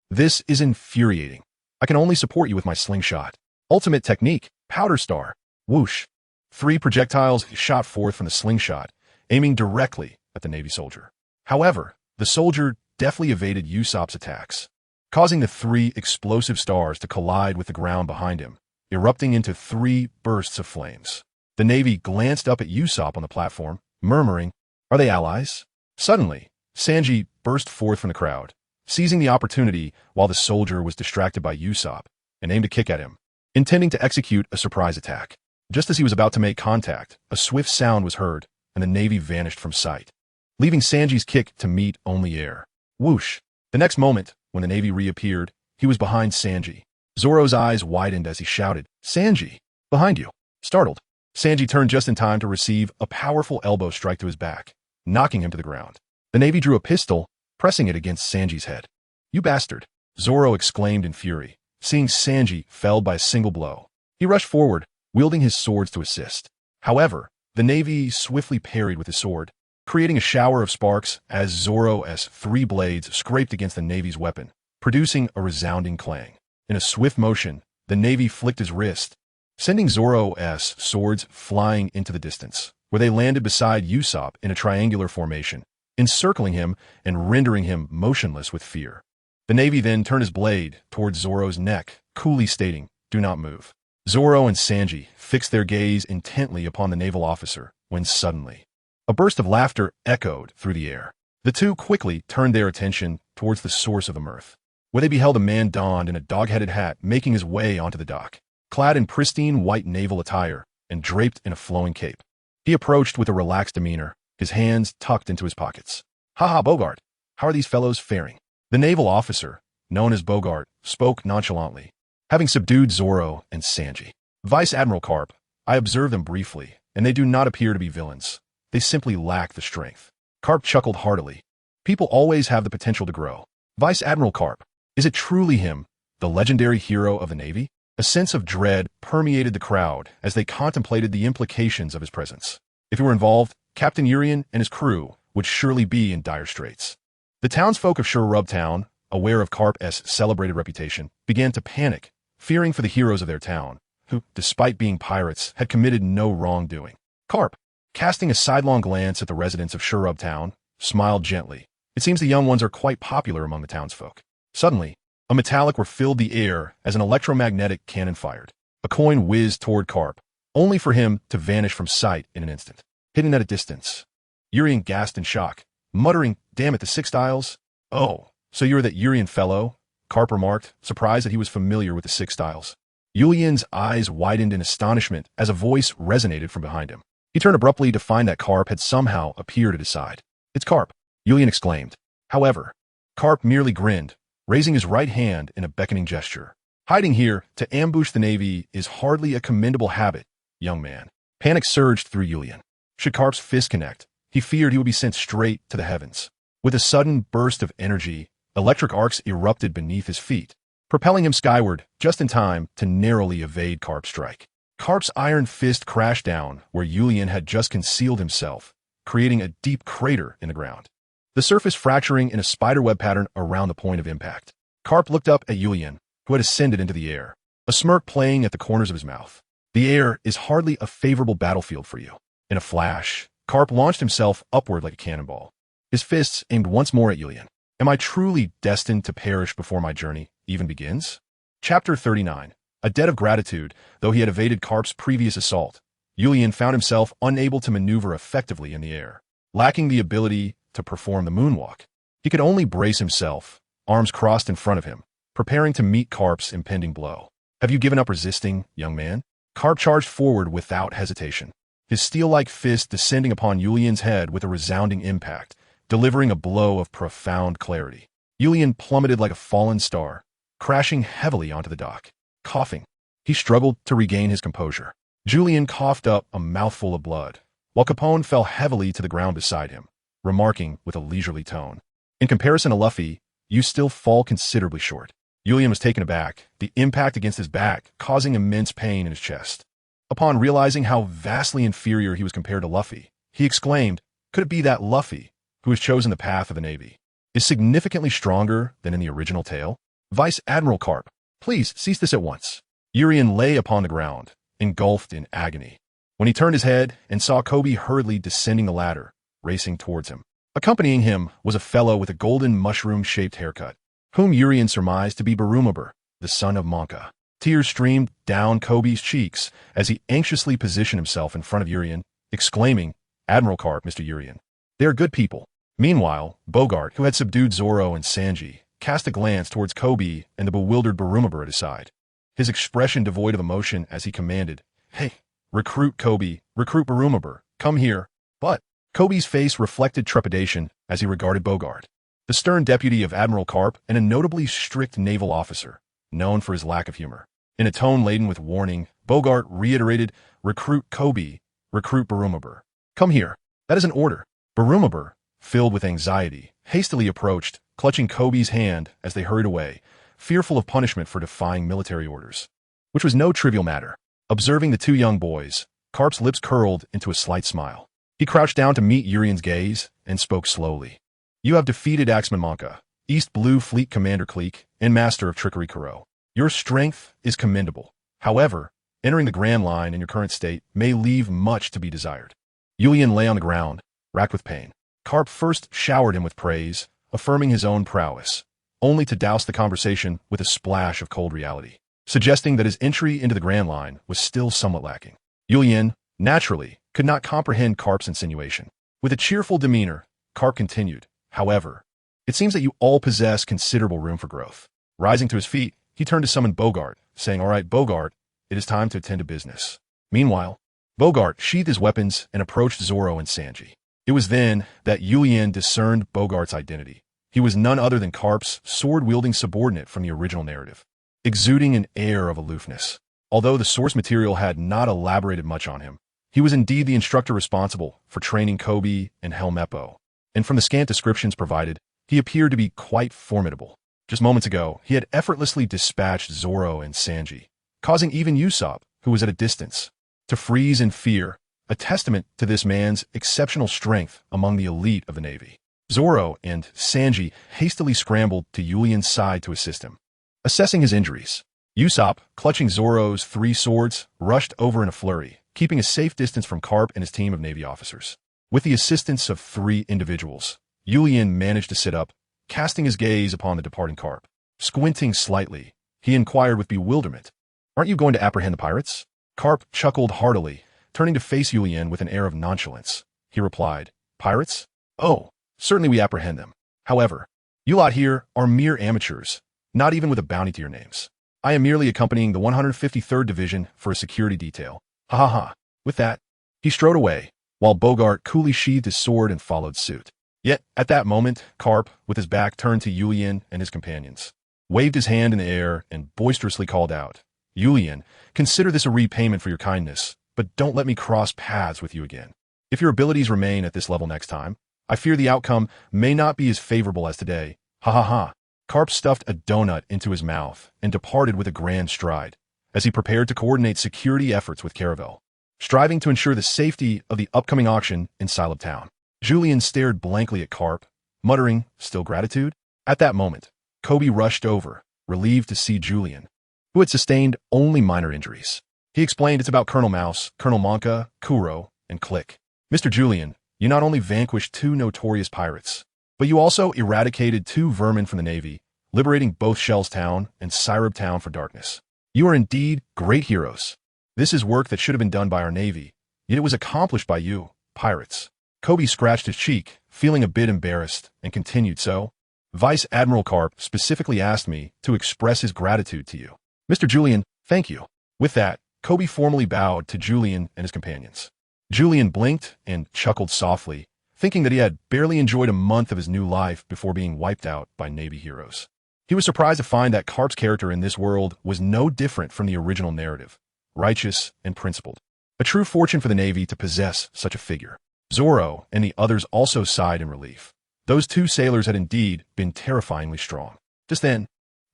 This is infuriating. I can only support you with my slingshot. Ultimate technique, powder star. Whoosh. 3 projectiles shot forth from the slingshot, aiming directly at the Navy soldier. However, the soldier deftly evaded Usopp's attacks, causing the 3 explosive stars to collide with the ground behind him, erupting into 3 bursts of flames. The Navy glanced up at Usopp on the platform, murmuring, "Are they allies?" Suddenly, Sanji burst forth from the crowd, seizing the opportunity while the soldier was distracted by Usopp, and aimed a kick at him, intending to execute a surprise attack. Just as he was about to make contact, a swift sound was heard, and the Navy vanished from sight, leaving Sanji's kick to meet only air. Whoosh! The next moment, when the Navy reappeared, he was behind Sanji. Zoro's eyes widened as he shouted, "Sanji! Behind you!" Startled, Sanji turned just in time to receive a powerful elbow strike to his back, knocking him to the ground. The Navy drew a pistol, pressing it against Sanji's head. "You bastard!" Zoro exclaimed in fury, seeing Sanji felled by a single blow. He rushed forward, wielding his swords to assist. However, the Navy swiftly parried with his sword, creating a shower of sparks as Zoro's 3 blades scraped against the Navy's weapon, producing a resounding clang. In a swift motion, the Navy flicked his wrist, sending Zoro's swords flying into the distance, where they landed beside Usopp in a triangular formation, encircling him and rendering him motionless with fear. The Navy then turned his blade towards Zoro's neck, coolly stating, "Do not move." Zoro and Sanji fixed their gaze intently upon the naval officer, when suddenly, a burst of laughter echoed through the air. The 2 quickly turned their attention towards the source of the mirth, where they beheld a man donned in a dog-headed hat making his way onto the dock, clad in pristine white naval attire and draped in a flowing cape. He approached with a relaxed demeanor, his hands tucked into his pockets. "Ha, Bogart, how are these fellows faring?" The naval officer, known as Bogart, spoke nonchalantly, having subdued Zoro and Sanji. "Vice Admiral Carp, I observed them briefly, and they do not appear to be villains. They simply lack the strength." Carp chuckled heartily. "People always have the potential to grow." Vice Admiral Carp, is it truly him, the legendary hero of the Navy? A sense of dread permeated the crowd as they contemplated the implications of his presence. If he were involved, Captain Urien and his crew would surely be in dire straits. The townsfolk of Shurub Town, aware of Carp's celebrated reputation, began to panic, fearing for the heroes of their town, who, despite being pirates, had committed no wrongdoing. Carp, casting a sidelong glance at the residents of Shurub Town, smiled gently. It seems the young ones are quite popular among the townsfolk. Suddenly, a metallic were filled the air as an electromagnetic cannon fired. A coin whizzed toward Carp, only for him to vanish from sight in an instant, hidden at a distance. Urien gasped in shock, muttering, "Damn it, the 6 styles." "Oh, so you're that Urien fellow?" Carp remarked, surprised that he was familiar with the 6 styles. Urien's eyes widened in astonishment as a voice resonated from behind him. He turned abruptly to find that Carp had somehow appeared at his side. "It's Carp," Urien exclaimed. However, Carp merely grinned, raising his right hand in a beckoning gesture. Hiding here to ambush the Navy is hardly a commendable habit, young man. Panic surged through Yulian. Should Carp's fist connect, he feared he would be sent straight to the heavens. With a sudden burst of energy, electric arcs erupted beneath his feet, propelling him skyward just in time to narrowly evade Carp's strike. Carp's iron fist crashed down where Yulian had just concealed himself, creating a deep crater in the ground, the surface fracturing in a spiderweb pattern around the point of impact. Carp looked up at Yulian, who had ascended into the air, a smirk playing at the corners of his mouth. The air is hardly a favorable battlefield for you. In a flash, Carp launched himself upward like a cannonball, his fists aimed once more at Yulian. Am I truly destined to perish before my journey even begins? Chapter 39. A debt of gratitude. Though he had evaded Carp's previous assault, Yulian found himself unable to maneuver effectively in the air, lacking the ability to perform the moonwalk. He could only brace himself, arms crossed in front of him, preparing to meet Carp's impending blow. Have you given up resisting, young man? Carp charged forward without hesitation, his steel-like fist descending upon Yulian's head with a resounding impact, delivering a blow of profound clarity. Yulian plummeted like a fallen star, crashing heavily onto the dock. Coughing, he struggled to regain his composure. Julian coughed up a mouthful of blood, while Capone fell heavily to the ground beside him, remarking with a leisurely tone, "In comparison to Luffy, you still fall considerably short." Yulian was taken aback, the impact against his back causing immense pain in his chest. Upon realizing how vastly inferior he was compared to Luffy, he exclaimed, "Could it be that Luffy, who has chosen the path of the Navy, is significantly stronger than in the original tale? Vice Admiral Carp, please cease this at once." Yulian lay upon the ground, engulfed in agony, when he turned his head and saw Kobe hurriedly descending the ladder, racing towards him. Accompanying him was a fellow with a golden mushroom-shaped haircut, whom Yulian surmised to be Barumabur, the son of Monka. Tears streamed down Kobe's cheeks as he anxiously positioned himself in front of Yulian, exclaiming, "Admiral Carp, Mr. Yulian. They are good people." Meanwhile, Bogart, who had subdued Zoro and Sanji, cast a glance towards Kobe and the bewildered Barumabur at his side, his expression devoid of emotion as he commanded, "Hey, recruit Kobe, recruit Barumabur, come here." But Kobe's face reflected trepidation as he regarded Bogart, the stern deputy of Admiral Carp and a notably strict naval officer, known for his lack of humor. In a tone laden with warning, Bogart reiterated, "Recruit Kobe, recruit Barumabur. Come here. That is an order." Barumabur, filled with anxiety, hastily approached, clutching Kobe's hand as they hurried away, fearful of punishment for defying military orders, which was no trivial matter. Observing the two young boys, Carp's lips curled into a slight smile. He crouched down to meet Yulian's gaze and spoke slowly. "You have defeated Axeman Monka, East Blue Fleet Commander Clique, and Master of Trickery Kuro. Your strength is commendable. However, entering the Grand Line in your current state may leave much to be desired." Yulian lay on the ground, racked with pain. Carp first showered him with praise, affirming his own prowess, only to douse the conversation with a splash of cold reality, suggesting that his entry into the Grand Line was still somewhat lacking. Yulian, naturally, could not comprehend Carp's insinuation. With a cheerful demeanor, Carp continued, "However, it seems that you all possess considerable room for growth." Rising to his feet, he turned to summon Bogart, saying, "All right, Bogart, it is time to attend to business." Meanwhile, Bogart sheathed his weapons and approached Zoro and Sanji. It was then that Yulian discerned Bogart's identity. He was none other than Carp's sword-wielding subordinate from the original narrative, exuding an air of aloofness. Although the source material had not elaborated much on him, he was indeed the instructor responsible for training Kobe and Helmeppo, and from the scant descriptions provided, he appeared to be quite formidable. Just moments ago, he had effortlessly dispatched Zoro and Sanji, causing even Usopp, who was at a distance, to freeze in fear, a testament to this man's exceptional strength among the elite of the Navy. Zoro and Sanji hastily scrambled to Yulian's side to assist him, assessing his injuries. Usopp, clutching Zoro's 3 swords, rushed over in a flurry, keeping a safe distance from Carp and his team of Navy officers. With the assistance of 3 individuals, Yulian managed to sit up, casting his gaze upon the departing Carp. Squinting slightly, he inquired with bewilderment, "Aren't you going to apprehend the pirates?" Carp chuckled heartily, turning to face Yulian with an air of nonchalance. He replied, "Pirates? Oh, certainly we apprehend them. However, you lot here are mere amateurs, not even with a bounty to your names. I am merely accompanying the 153rd Division for a security detail. Ha ha ha." With that, he strode away, while Bogart coolly sheathed his sword and followed suit. Yet, at that moment, Carp, with his back turned to Yulian and his companions, waved his hand in the air and boisterously called out, "Yulian, consider this a repayment for your kindness, but don't let me cross paths with you again. If your abilities remain at this level next time, I fear the outcome may not be as favorable as today. Ha ha ha." Carp stuffed a donut into his mouth and departed with a grand stride, as he prepared to coordinate security efforts with Caravel, striving to ensure the safety of the upcoming auction in Silab Town. Julian stared blankly at Carp, muttering, "Still gratitude?" At that moment, Kobe rushed over, relieved to see Julian, who had sustained only minor injuries. He explained, "It's about Colonel Mouse, Colonel Monka, Kuro, and Click. Mr. Julian, you not only vanquished 2 notorious pirates, but you also eradicated 2 vermin from the Navy, liberating both Shell's Town and Syrab Town for darkness. You are indeed great heroes. This is work that should have been done by our Navy, yet it was accomplished by you, pirates." Kobe scratched his cheek, feeling a bit embarrassed, and continued, "So, Vice Admiral Carp specifically asked me to express his gratitude to you. Mr. Julian, thank you." With that, Kobe formally bowed to Julian and his companions. Julian blinked and chuckled softly, thinking that he had barely enjoyed a month of his new life before being wiped out by Navy heroes. He was surprised to find that Carp's character in this world was no different from the original narrative, righteous and principled. A true fortune for the Navy to possess such a figure. Zoro and the others also sighed in relief. Those 2 sailors had indeed been terrifyingly strong. Just then,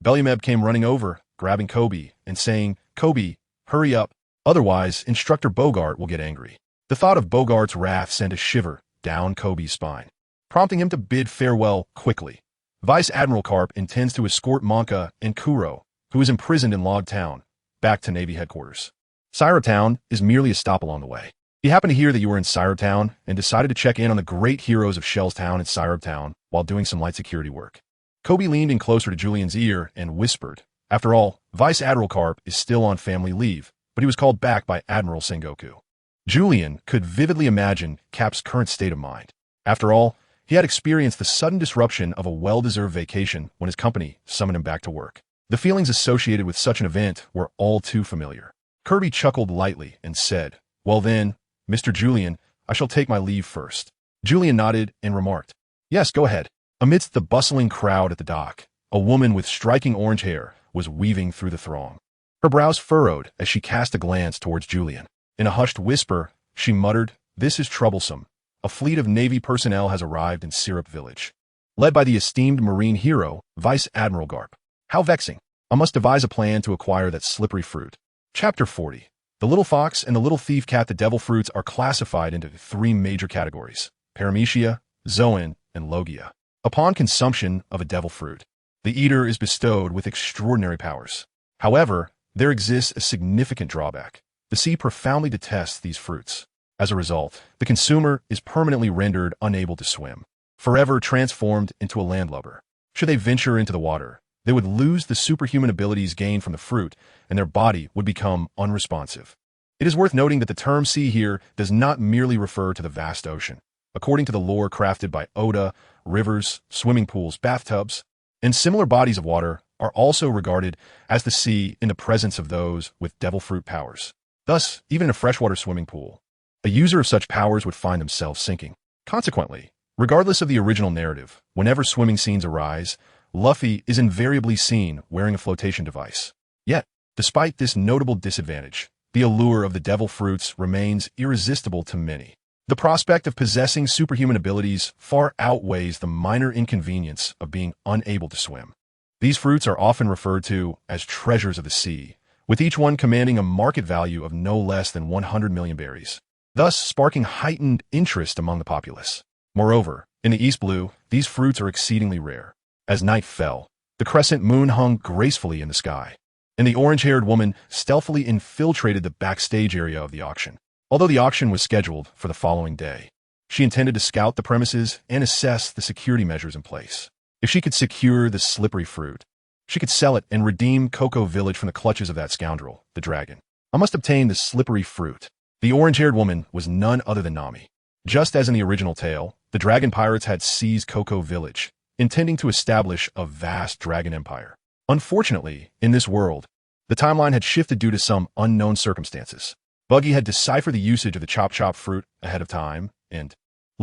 Bellymeb came running over, grabbing Kobe and saying, "Kobe, hurry up, otherwise Instructor Bogart will get angry." The thought of Bogart's wrath sent a shiver down Kobe's spine, prompting him to bid farewell quickly. Vice Admiral Carp intends to escort Monka and Kuro, who is imprisoned in Log Town, back to Navy headquarters. Syrab Town is merely a stop along the way. He happened to hear that you were in Syrab Town and decided to check in on the great heroes of Shell's Town and Syrab Town while doing some light security work. Kobe leaned in closer to Julian's ear and whispered, "After all, Vice Admiral Carp is still on family leave, but he was called back by Admiral Sengoku." Julian could vividly imagine Cap's current state of mind. After all, he had experienced the sudden disruption of a well-deserved vacation when his company summoned him back to work. The feelings associated with such an event were all too familiar. Kirby chuckled lightly and said, "Well then, Mr. Julian, I shall take my leave first." Julian nodded and remarked, "Yes, go ahead." Amidst the bustling crowd at the dock, a woman with striking orange hair was weaving through the throng. Her brows furrowed as she cast a glance towards Julian. In a hushed whisper, she muttered, "This is troublesome. A fleet of Navy personnel has arrived in Syrup Village, led by the esteemed marine hero, Vice Admiral Garp. How vexing. I must devise a plan to acquire that slippery fruit." Chapter 40. The little fox and the little thief cat. The devil fruits are classified into 3 major categories: Paramecia, Zoan, and Logia. Upon consumption of a devil fruit, the eater is bestowed with extraordinary powers. However, there exists a significant drawback. The sea profoundly detests these fruits. As a result, the consumer is permanently rendered unable to swim, forever transformed into a landlubber. Should they venture into the water, they would lose the superhuman abilities gained from the fruit, and their body would become unresponsive. It is worth noting that the term sea here does not merely refer to the vast ocean. According to the lore crafted by Oda, rivers, swimming pools, bathtubs, and similar bodies of water are also regarded as the sea in the presence of those with devil fruit powers. Thus, even in a freshwater swimming pool, a user of such powers would find themselves sinking. Consequently, regardless of the original narrative, whenever swimming scenes arise, Luffy is invariably seen wearing a flotation device. Yet, despite this notable disadvantage, the allure of the devil fruits remains irresistible to many. The prospect of possessing superhuman abilities far outweighs the minor inconvenience of being unable to swim. These fruits are often referred to as treasures of the sea, with each one commanding a market value of no less than 100 million berries, thus sparking heightened interest among the populace. Moreover, in the East Blue, these fruits are exceedingly rare. As night fell, the crescent moon hung gracefully in the sky, and the orange-haired woman stealthily infiltrated the backstage area of the auction. Although the auction was scheduled for the following day, she intended to scout the premises and assess the security measures in place. If she could secure the slippery fruit, she could sell it and redeem Cocoa Village from the clutches of that scoundrel, the dragon. I must obtain the slippery fruit. The orange-haired woman was none other than Nami. Just as in the original tale, the dragon pirates had seized Cocoa Village, intending to establish a vast dragon empire. Unfortunately, in this world, the timeline had shifted due to some unknown circumstances. Buggy had deciphered the usage of the chop-chop fruit ahead of time, and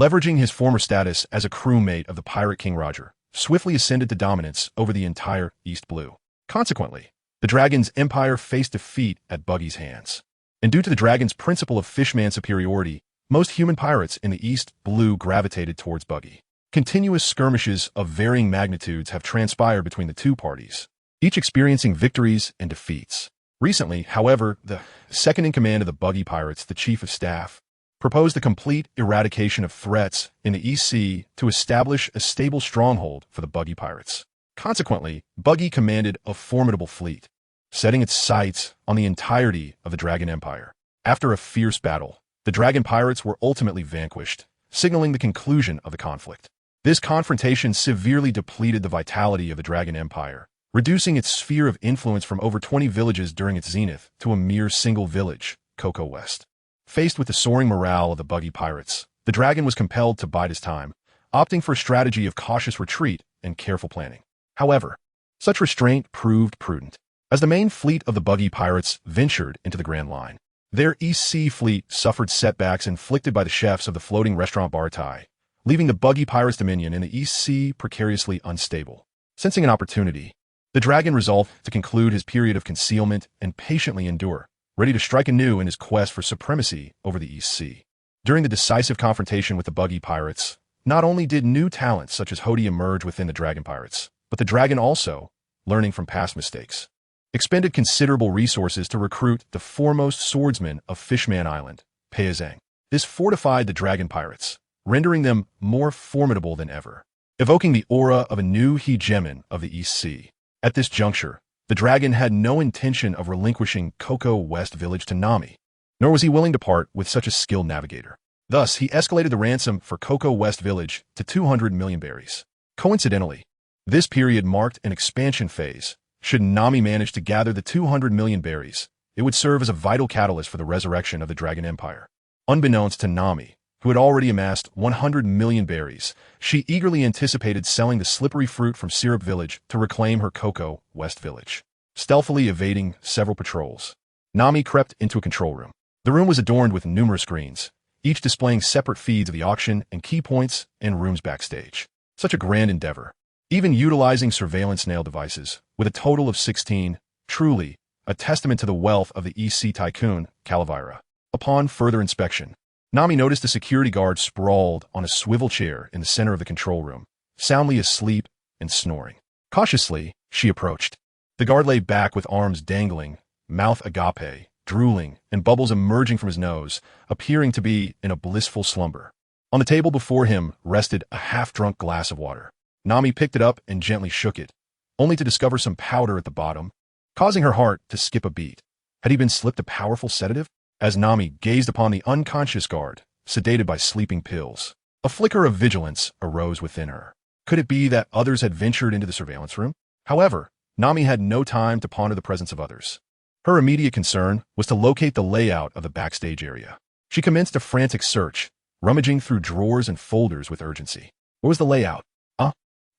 Leveraging his former status as a crewmate of the pirate King Roger, swiftly ascended to dominance over the entire East Blue. Consequently, the dragon's empire faced defeat at Buggy's hands. And due to the dragon's principle of fishman superiority, most human pirates in the East Blue gravitated towards Buggy. Continuous skirmishes of varying magnitudes have transpired between the two parties, each experiencing victories and defeats. Recently, however, the second-in-command of the Buggy pirates, the Chief of Staff, proposed the complete eradication of threats in the East Sea to establish a stable stronghold for the Buggy pirates. Consequently, Buggy commanded a formidable fleet, setting its sights on the entirety of the Dragon Empire. After a fierce battle, the Dragon pirates were ultimately vanquished, signaling the conclusion of the conflict. This confrontation severely depleted the vitality of the Dragon Empire, reducing its sphere of influence from over 20 villages during its zenith to a mere single village, Coco West. Faced with the soaring morale of the Buggy pirates, the dragon was compelled to bide his time, opting for a strategy of cautious retreat and careful planning. However, such restraint proved prudent. As the main fleet of the Buggy pirates ventured into the Grand Line, their East Sea fleet suffered setbacks inflicted by the chefs of the floating restaurant Bartai, leaving the Buggy pirates' dominion in the East Sea precariously unstable. Sensing an opportunity, the dragon resolved to conclude his period of concealment and patiently endure, ready to strike anew in his quest for supremacy over the East Sea. During the decisive confrontation with the Buggy pirates, not only did new talents such as Hody emerge within the Dragon pirates, but the dragon also, learning from past mistakes, expended considerable resources to recruit the foremost swordsman of Fishman Island, Peazang. This fortified the Dragon pirates, rendering them more formidable than ever, evoking the aura of a new hegemon of the East Sea. At this juncture, the dragon had no intention of relinquishing Coco West Village to Nami, nor was he willing to part with such a skilled navigator. Thus, he escalated the ransom for Coco West Village to 200 million berries. Coincidentally, this period marked an expansion phase. Should Nami manage to gather the 200 million berries, it would serve as a vital catalyst for the resurrection of the Dragon Empire. Unbeknownst to Nami, who had already amassed 100 million berries, she eagerly anticipated selling the slippery fruit from Syrup Village to reclaim her Coco West Village. Stealthily evading several patrols, Nami crept into a control room. The room was adorned with numerous screens, each displaying separate feeds of the auction and key points and rooms backstage. Such a grand endeavor. Even utilizing surveillance nail devices, with a total of 16, truly a testament to the wealth of the East Sea tycoon, Calavera. Upon further inspection, Nami noticed a security guard sprawled on a swivel chair in the center of the control room, soundly asleep and snoring. Cautiously, she approached. The guard lay back with arms dangling, mouth agape, drooling, and bubbles emerging from his nose, appearing to be in a blissful slumber. On the table before him rested a half-drunk glass of water. Nami picked it up and gently shook it, only to discover some powder at the bottom, causing her heart to skip a beat. Had he been slipped a powerful sedative? As Nami gazed upon the unconscious guard, sedated by sleeping pills, a flicker of vigilance arose within her. Could it be that others had ventured into the surveillance room? However, Nami had no time to ponder the presence of others. Her immediate concern was to locate the layout of the backstage area. She commenced a frantic search, rummaging through drawers and folders with urgency. What was the layout?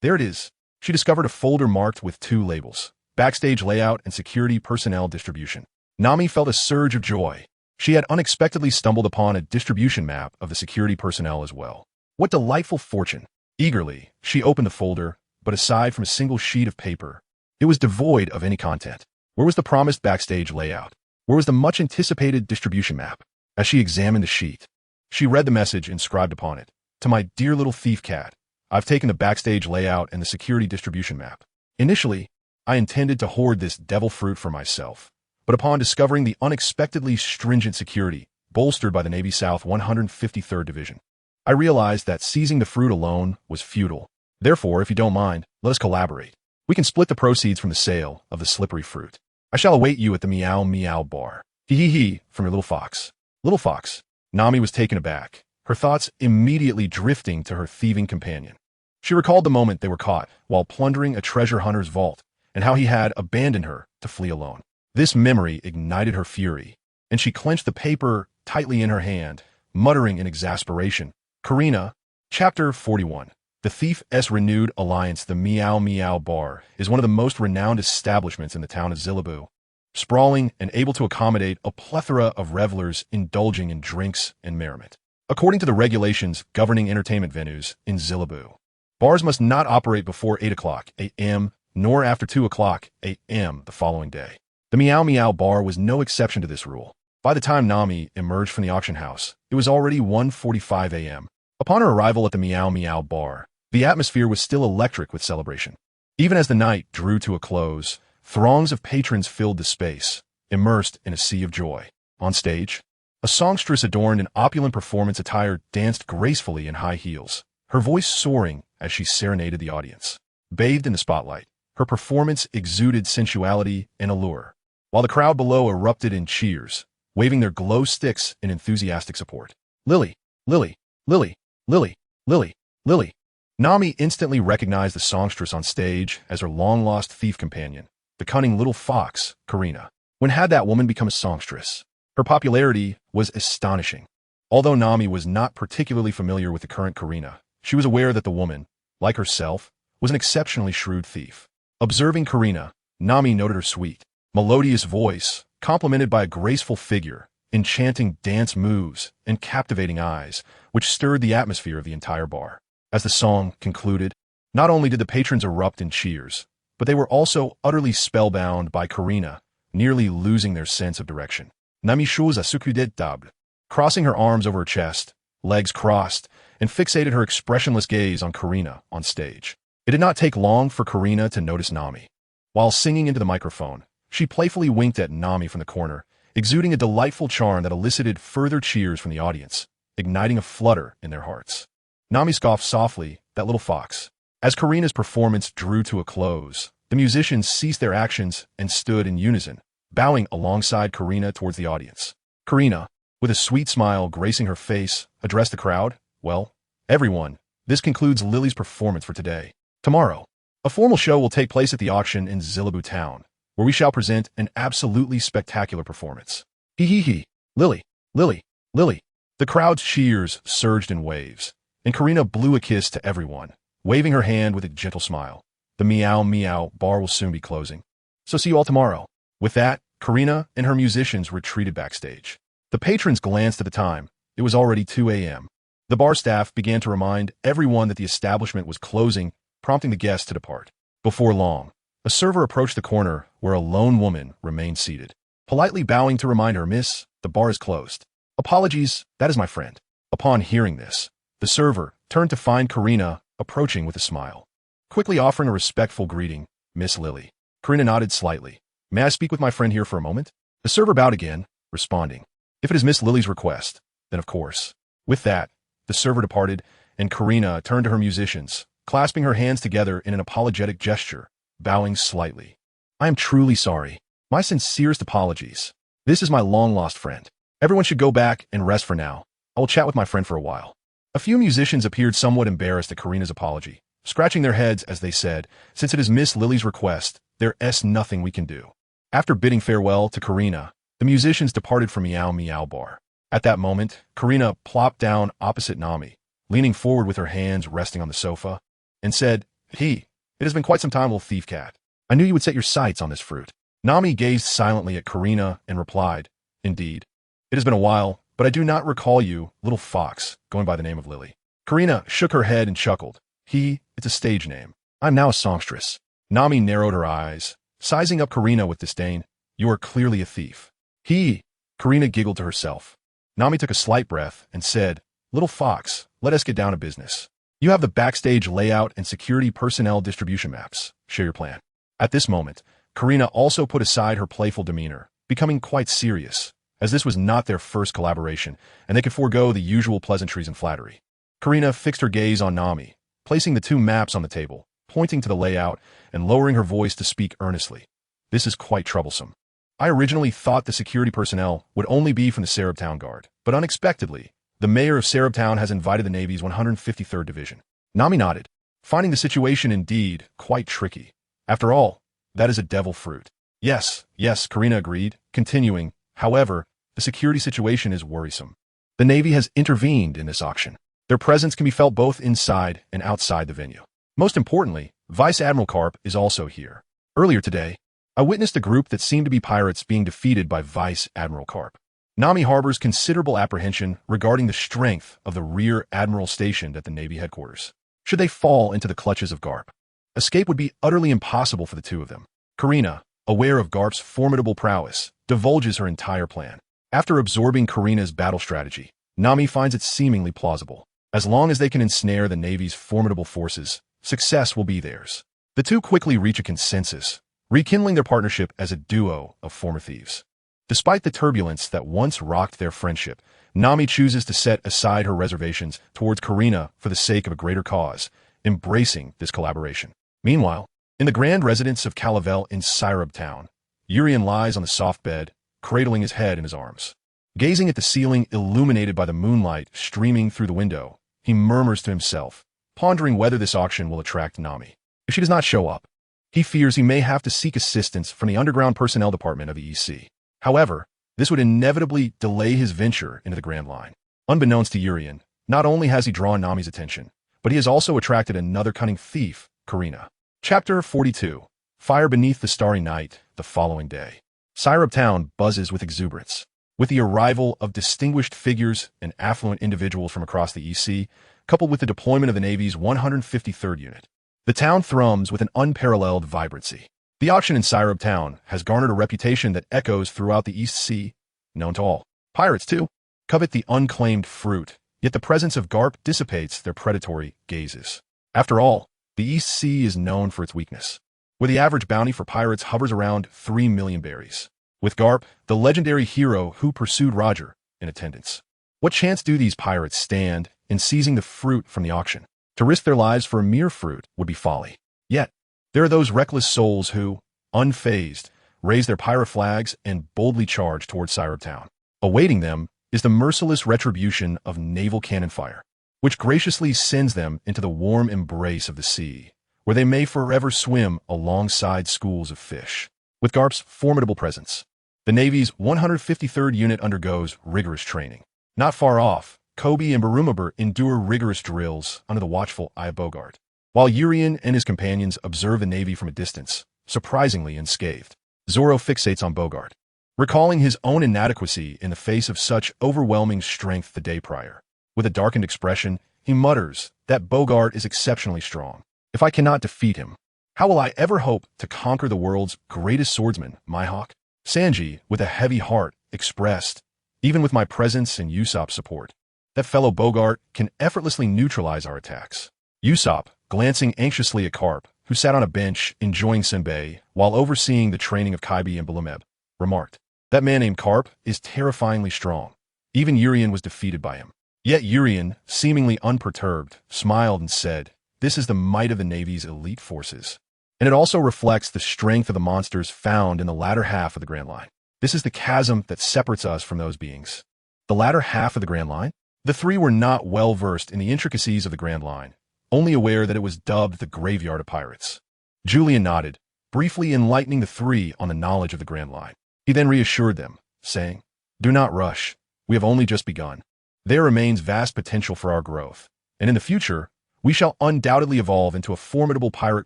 There it is. She discovered a folder marked with 2 labels: Backstage Layout and Security Personnel Distribution. Nami felt a surge of joy. She had unexpectedly stumbled upon a distribution map of the security personnel as well. What delightful fortune! Eagerly, she opened the folder, but aside from a single sheet of paper, it was devoid of any content. Where was the promised backstage layout? Where was the much-anticipated distribution map? As she examined the sheet, she read the message inscribed upon it. To my dear little thief cat, I've taken the backstage layout and the security distribution map. Initially, I intended to hoard this devil fruit for myself, but upon discovering the unexpectedly stringent security bolstered by the Navy South 153rd Division, I realized that seizing the fruit alone was futile. Therefore, if you don't mind, let us collaborate. We can split the proceeds from the sale of the slippery fruit. I shall await you at the Meow Meow bar. Hee from your little fox. Little fox. Nami was taken aback, her thoughts immediately drifting to her thieving companion. She recalled the moment they were caught while plundering a treasure hunter's vault and how he had abandoned her to flee alone. This memory ignited her fury, and she clenched the paper tightly in her hand, muttering in exasperation. Karina, Chapter 41. The Thief's renewed alliance. The Meow Meow Bar is one of the most renowned establishments in the town of Zillaboo, sprawling and able to accommodate a plethora of revelers indulging in drinks and merriment. According to the regulations governing entertainment venues in Zilibu, bars must not operate before 8 o'clock a.m. nor after 2 o'clock a.m. the following day. The Meow Meow bar was no exception to this rule. By the time Nami emerged from the auction house, it was already 1:45 a.m. Upon her arrival at the Meow Meow bar, the atmosphere was still electric with celebration. Even as the night drew to a close, throngs of patrons filled the space, immersed in a sea of joy. On stage, a songstress adorned in opulent performance attire danced gracefully in high heels, her voice soaring as she serenaded the audience. Bathed in the spotlight, her performance exuded sensuality and allure, while the crowd below erupted in cheers, waving their glow sticks in enthusiastic support. Lily, Lily, Lily, Lily, Lily, Lily. Nami instantly recognized the songstress on stage as her long-lost thief companion, the cunning little fox, Karina. When had that woman become a songstress? Her popularity was astonishing. Although Nami was not particularly familiar with the current Karina, she was aware that the woman, like herself, was an exceptionally shrewd thief. Observing Karina, Nami noted her sweet, melodious voice, complemented by a graceful figure, enchanting dance moves, and captivating eyes, which stirred the atmosphere of the entire bar. As the song concluded, not only did the patrons erupt in cheers, but they were also utterly spellbound by Karina, nearly losing their sense of direction. Nami chose à succéder table, crossing her arms over her chest, legs crossed, and fixated her expressionless gaze on Karina on stage. It did not take long for Karina to notice Nami. While singing into the microphone, she playfully winked at Nami from the corner, exuding a delightful charm that elicited further cheers from the audience, igniting a flutter in their hearts. Nami scoffed softly, that little fox. As Karina's performance drew to a close, the musicians ceased their actions and stood in unison, bowing alongside Karina towards the audience. Karina, with a sweet smile gracing her face, addressed the crowd. Well, everyone, this concludes Lily's performance for today. Tomorrow, a formal show will take place at the auction in Zilibu Town, where we shall present an absolutely spectacular performance. Hee hee hee, Lily, Lily, Lily. The crowd's cheers surged in waves, and Karina blew a kiss to everyone, waving her hand with a gentle smile. The Meow Meow bar will soon be closing, so see you all tomorrow. With that, Karina and her musicians retreated backstage. The patrons glanced at the time. It was already 2 a.m. The bar staff began to remind everyone that the establishment was closing, prompting the guests to depart. Before long, a server approached the corner where a lone woman remained seated, politely bowing to remind her, "Miss, the bar is closed." "Apologies, that is my friend." Upon hearing this, the server turned to find Karina approaching with a smile. Quickly offering a respectful greeting, "Miss Lily." Karina nodded slightly. "May I speak with my friend here for a moment?" The server bowed again, responding, "If it is Miss Lily's request, then of course." With that, the server departed, and Karina turned to her musicians, clasping her hands together in an apologetic gesture, bowing slightly. "I am truly sorry. My sincerest apologies. This is my long-lost friend. Everyone should go back and rest for now. I will chat with my friend for a while." A few musicians appeared somewhat embarrassed at Karina's apology, scratching their heads as they said, "Since it is Miss Lily's request, there's nothing we can do." After bidding farewell to Karina, the musicians departed from Meow Meow Bar. At that moment, Karina plopped down opposite Nami, leaning forward with her hands resting on the sofa, and said, "It has been quite some time, little thief cat. I knew you would set your sights on this fruit." Nami gazed silently at Karina and replied, "Indeed. It has been a while, but I do not recall you, little fox, going by the name of Lily." Karina shook her head and chuckled. It's a stage name. I'm now a songstress." Nami narrowed her eyes, sizing up Karina with disdain. "You are clearly a thief." Karina giggled to herself. Nami took a slight breath and said, "Little fox, let us get down to business. You have the backstage layout and security personnel distribution maps. Share your plan." At this moment, Karina also put aside her playful demeanor, becoming quite serious, as this was not their first collaboration, and they could forego the usual pleasantries and flattery. Karina fixed her gaze on Nami, placing the two maps on the table, pointing to the layout and lowering her voice to speak earnestly. "This is quite troublesome. I originally thought the security personnel would only be from the Sarabtown Guard, but unexpectedly, the mayor of Sarabtown has invited the Navy's 153rd Division." Nami nodded, finding the situation indeed quite tricky. After all, that is a devil fruit. Yes, Karina agreed, continuing, "However, the security situation is worrisome. The Navy has intervened in this auction. Their presence can be felt both inside and outside the venue. Most importantly, Vice Admiral Karp is also here. Earlier today, I witnessed a group that seemed to be pirates being defeated by Vice Admiral Karp. Nami harbors considerable apprehension regarding the strength of the rear admiral stationed at the Navy headquarters. Should they fall into the clutches of Garp, escape would be utterly impossible for the two of them. Karina, aware of Garp's formidable prowess, divulges her entire plan. After absorbing Karina's battle strategy, Nami finds it seemingly plausible. As long as they can ensnare the Navy's formidable forces, success will be theirs. The two quickly reach a consensus, rekindling their partnership as a duo of former thieves. Despite the turbulence that once rocked their friendship, Nami chooses to set aside her reservations towards Karina for the sake of a greater cause, embracing this collaboration. Meanwhile, in the grand residence of Calavel in Syrup Town, Urien lies on the soft bed, cradling his head in his arms. Gazing at the ceiling illuminated by the moonlight streaming through the window, he murmurs to himself, pondering whether this auction will attract Nami. If she does not show up, he fears he may have to seek assistance from the underground personnel department of the EC. However, this would inevitably delay his venture into the Grand Line. Unbeknownst to Urien, not only has he drawn Nami's attention, but he has also attracted another cunning thief, Karina. Chapter 42. Fire Beneath the Starry Night, the following day. Syrup Town buzzes with exuberance. With the arrival of distinguished figures and affluent individuals from across the EC, coupled with the deployment of the Navy's 153rd Unit, the town thrums with an unparalleled vibrancy. The auction in Syrup Town has garnered a reputation that echoes throughout the East Sea, known to all. Pirates, too, covet the unclaimed fruit, yet the presence of Garp dissipates their predatory gazes. After all, the East Sea is known for its weakness, where the average bounty for pirates hovers around 3 million berries. With Garp, the legendary hero who pursued Roger, in attendance. What chance do these pirates stand in seizing the fruit from the auction? To risk their lives for a mere fruit would be folly. Yet, there are those reckless souls who, unfazed, raise their pirate flags and boldly charge towards Syrup Town. Awaiting them is the merciless retribution of naval cannon fire, which graciously sends them into the warm embrace of the sea, where they may forever swim alongside schools of fish. With Garp's formidable presence, the Navy's 153rd Unit undergoes rigorous training. Not far off, Kobe and Barumaber endure rigorous drills under the watchful eye of Bogart, while Urien and his companions observe the Navy from a distance, surprisingly unscathed. Zoro fixates on Bogart, recalling his own inadequacy in the face of such overwhelming strength the day prior. With a darkened expression, he mutters that Bogart is exceptionally strong. If I cannot defeat him, how will I ever hope to conquer the world's greatest swordsman, Mihawk? Sanji, with a heavy heart, expressed, even with my presence and Usopp's support, that fellow Bogart can effortlessly neutralize our attacks. Usopp, glancing anxiously at Carp, who sat on a bench enjoying senbei while overseeing the training of Kaibi and Bulumeb, remarked, "That man named Carp is terrifyingly strong. Even Urien was defeated by him." Yet Urien, seemingly unperturbed, smiled and said, "This is the might of the Navy's elite forces. And it also reflects the strength of the monsters found in the latter half of the Grand Line. This is the chasm that separates us from those beings." The latter half of the Grand Line? The three were not well versed in the intricacies of the Grand Line, only aware that it was dubbed the Graveyard of Pirates. Julian nodded, briefly enlightening the three on the knowledge of the Grand Line. He then reassured them, saying, "Do not rush. We have only just begun. There remains vast potential for our growth, and in the future, we shall undoubtedly evolve into a formidable pirate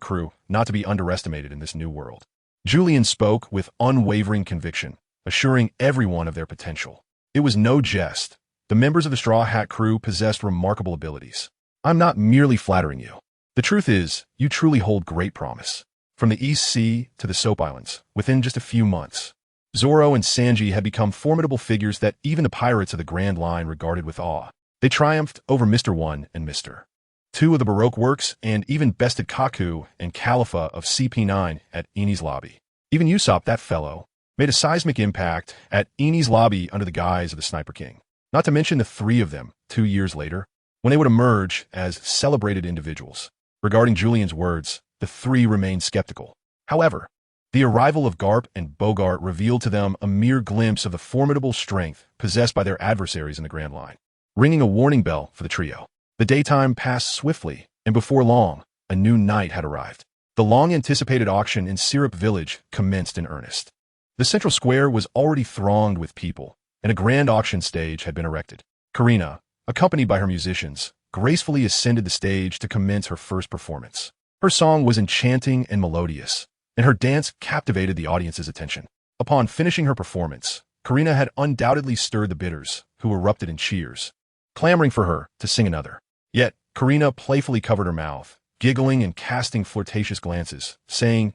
crew not to be underestimated in this new world." Julian spoke with unwavering conviction, assuring everyone of their potential. It was no jest. The members of the Straw Hat crew possessed remarkable abilities. "I'm not merely flattering you. The truth is, you truly hold great promise." From the East Sea to the Soap Islands, within just a few months, Zoro and Sanji had become formidable figures that even the pirates of the Grand Line regarded with awe. They triumphed over Mr. One and Mr. Two of the Baroque works and even bested Kaku and Khalifa of CP9 at Eni's lobby. Even Usopp, that fellow, made a seismic impact at Eni's lobby under the guise of the Sniper King. Not to mention the three of them, 2 years later, when they would emerge as celebrated individuals. Regarding Julian's words, the three remained skeptical. However, the arrival of Garp and Bogart revealed to them a mere glimpse of the formidable strength possessed by their adversaries in the Grand Line, ringing a warning bell for the trio. The daytime passed swiftly, and before long, a new night had arrived. The long-anticipated auction in Syrup Village commenced in earnest. The central square was already thronged with people, and a grand auction stage had been erected. Karina, accompanied by her musicians, gracefully ascended the stage to commence her first performance. Her song was enchanting and melodious, and her dance captivated the audience's attention. Upon finishing her performance, Karina had undoubtedly stirred the bidders, who erupted in cheers, clamoring for her to sing another. Yet, Karina playfully covered her mouth, giggling and casting flirtatious glances, saying,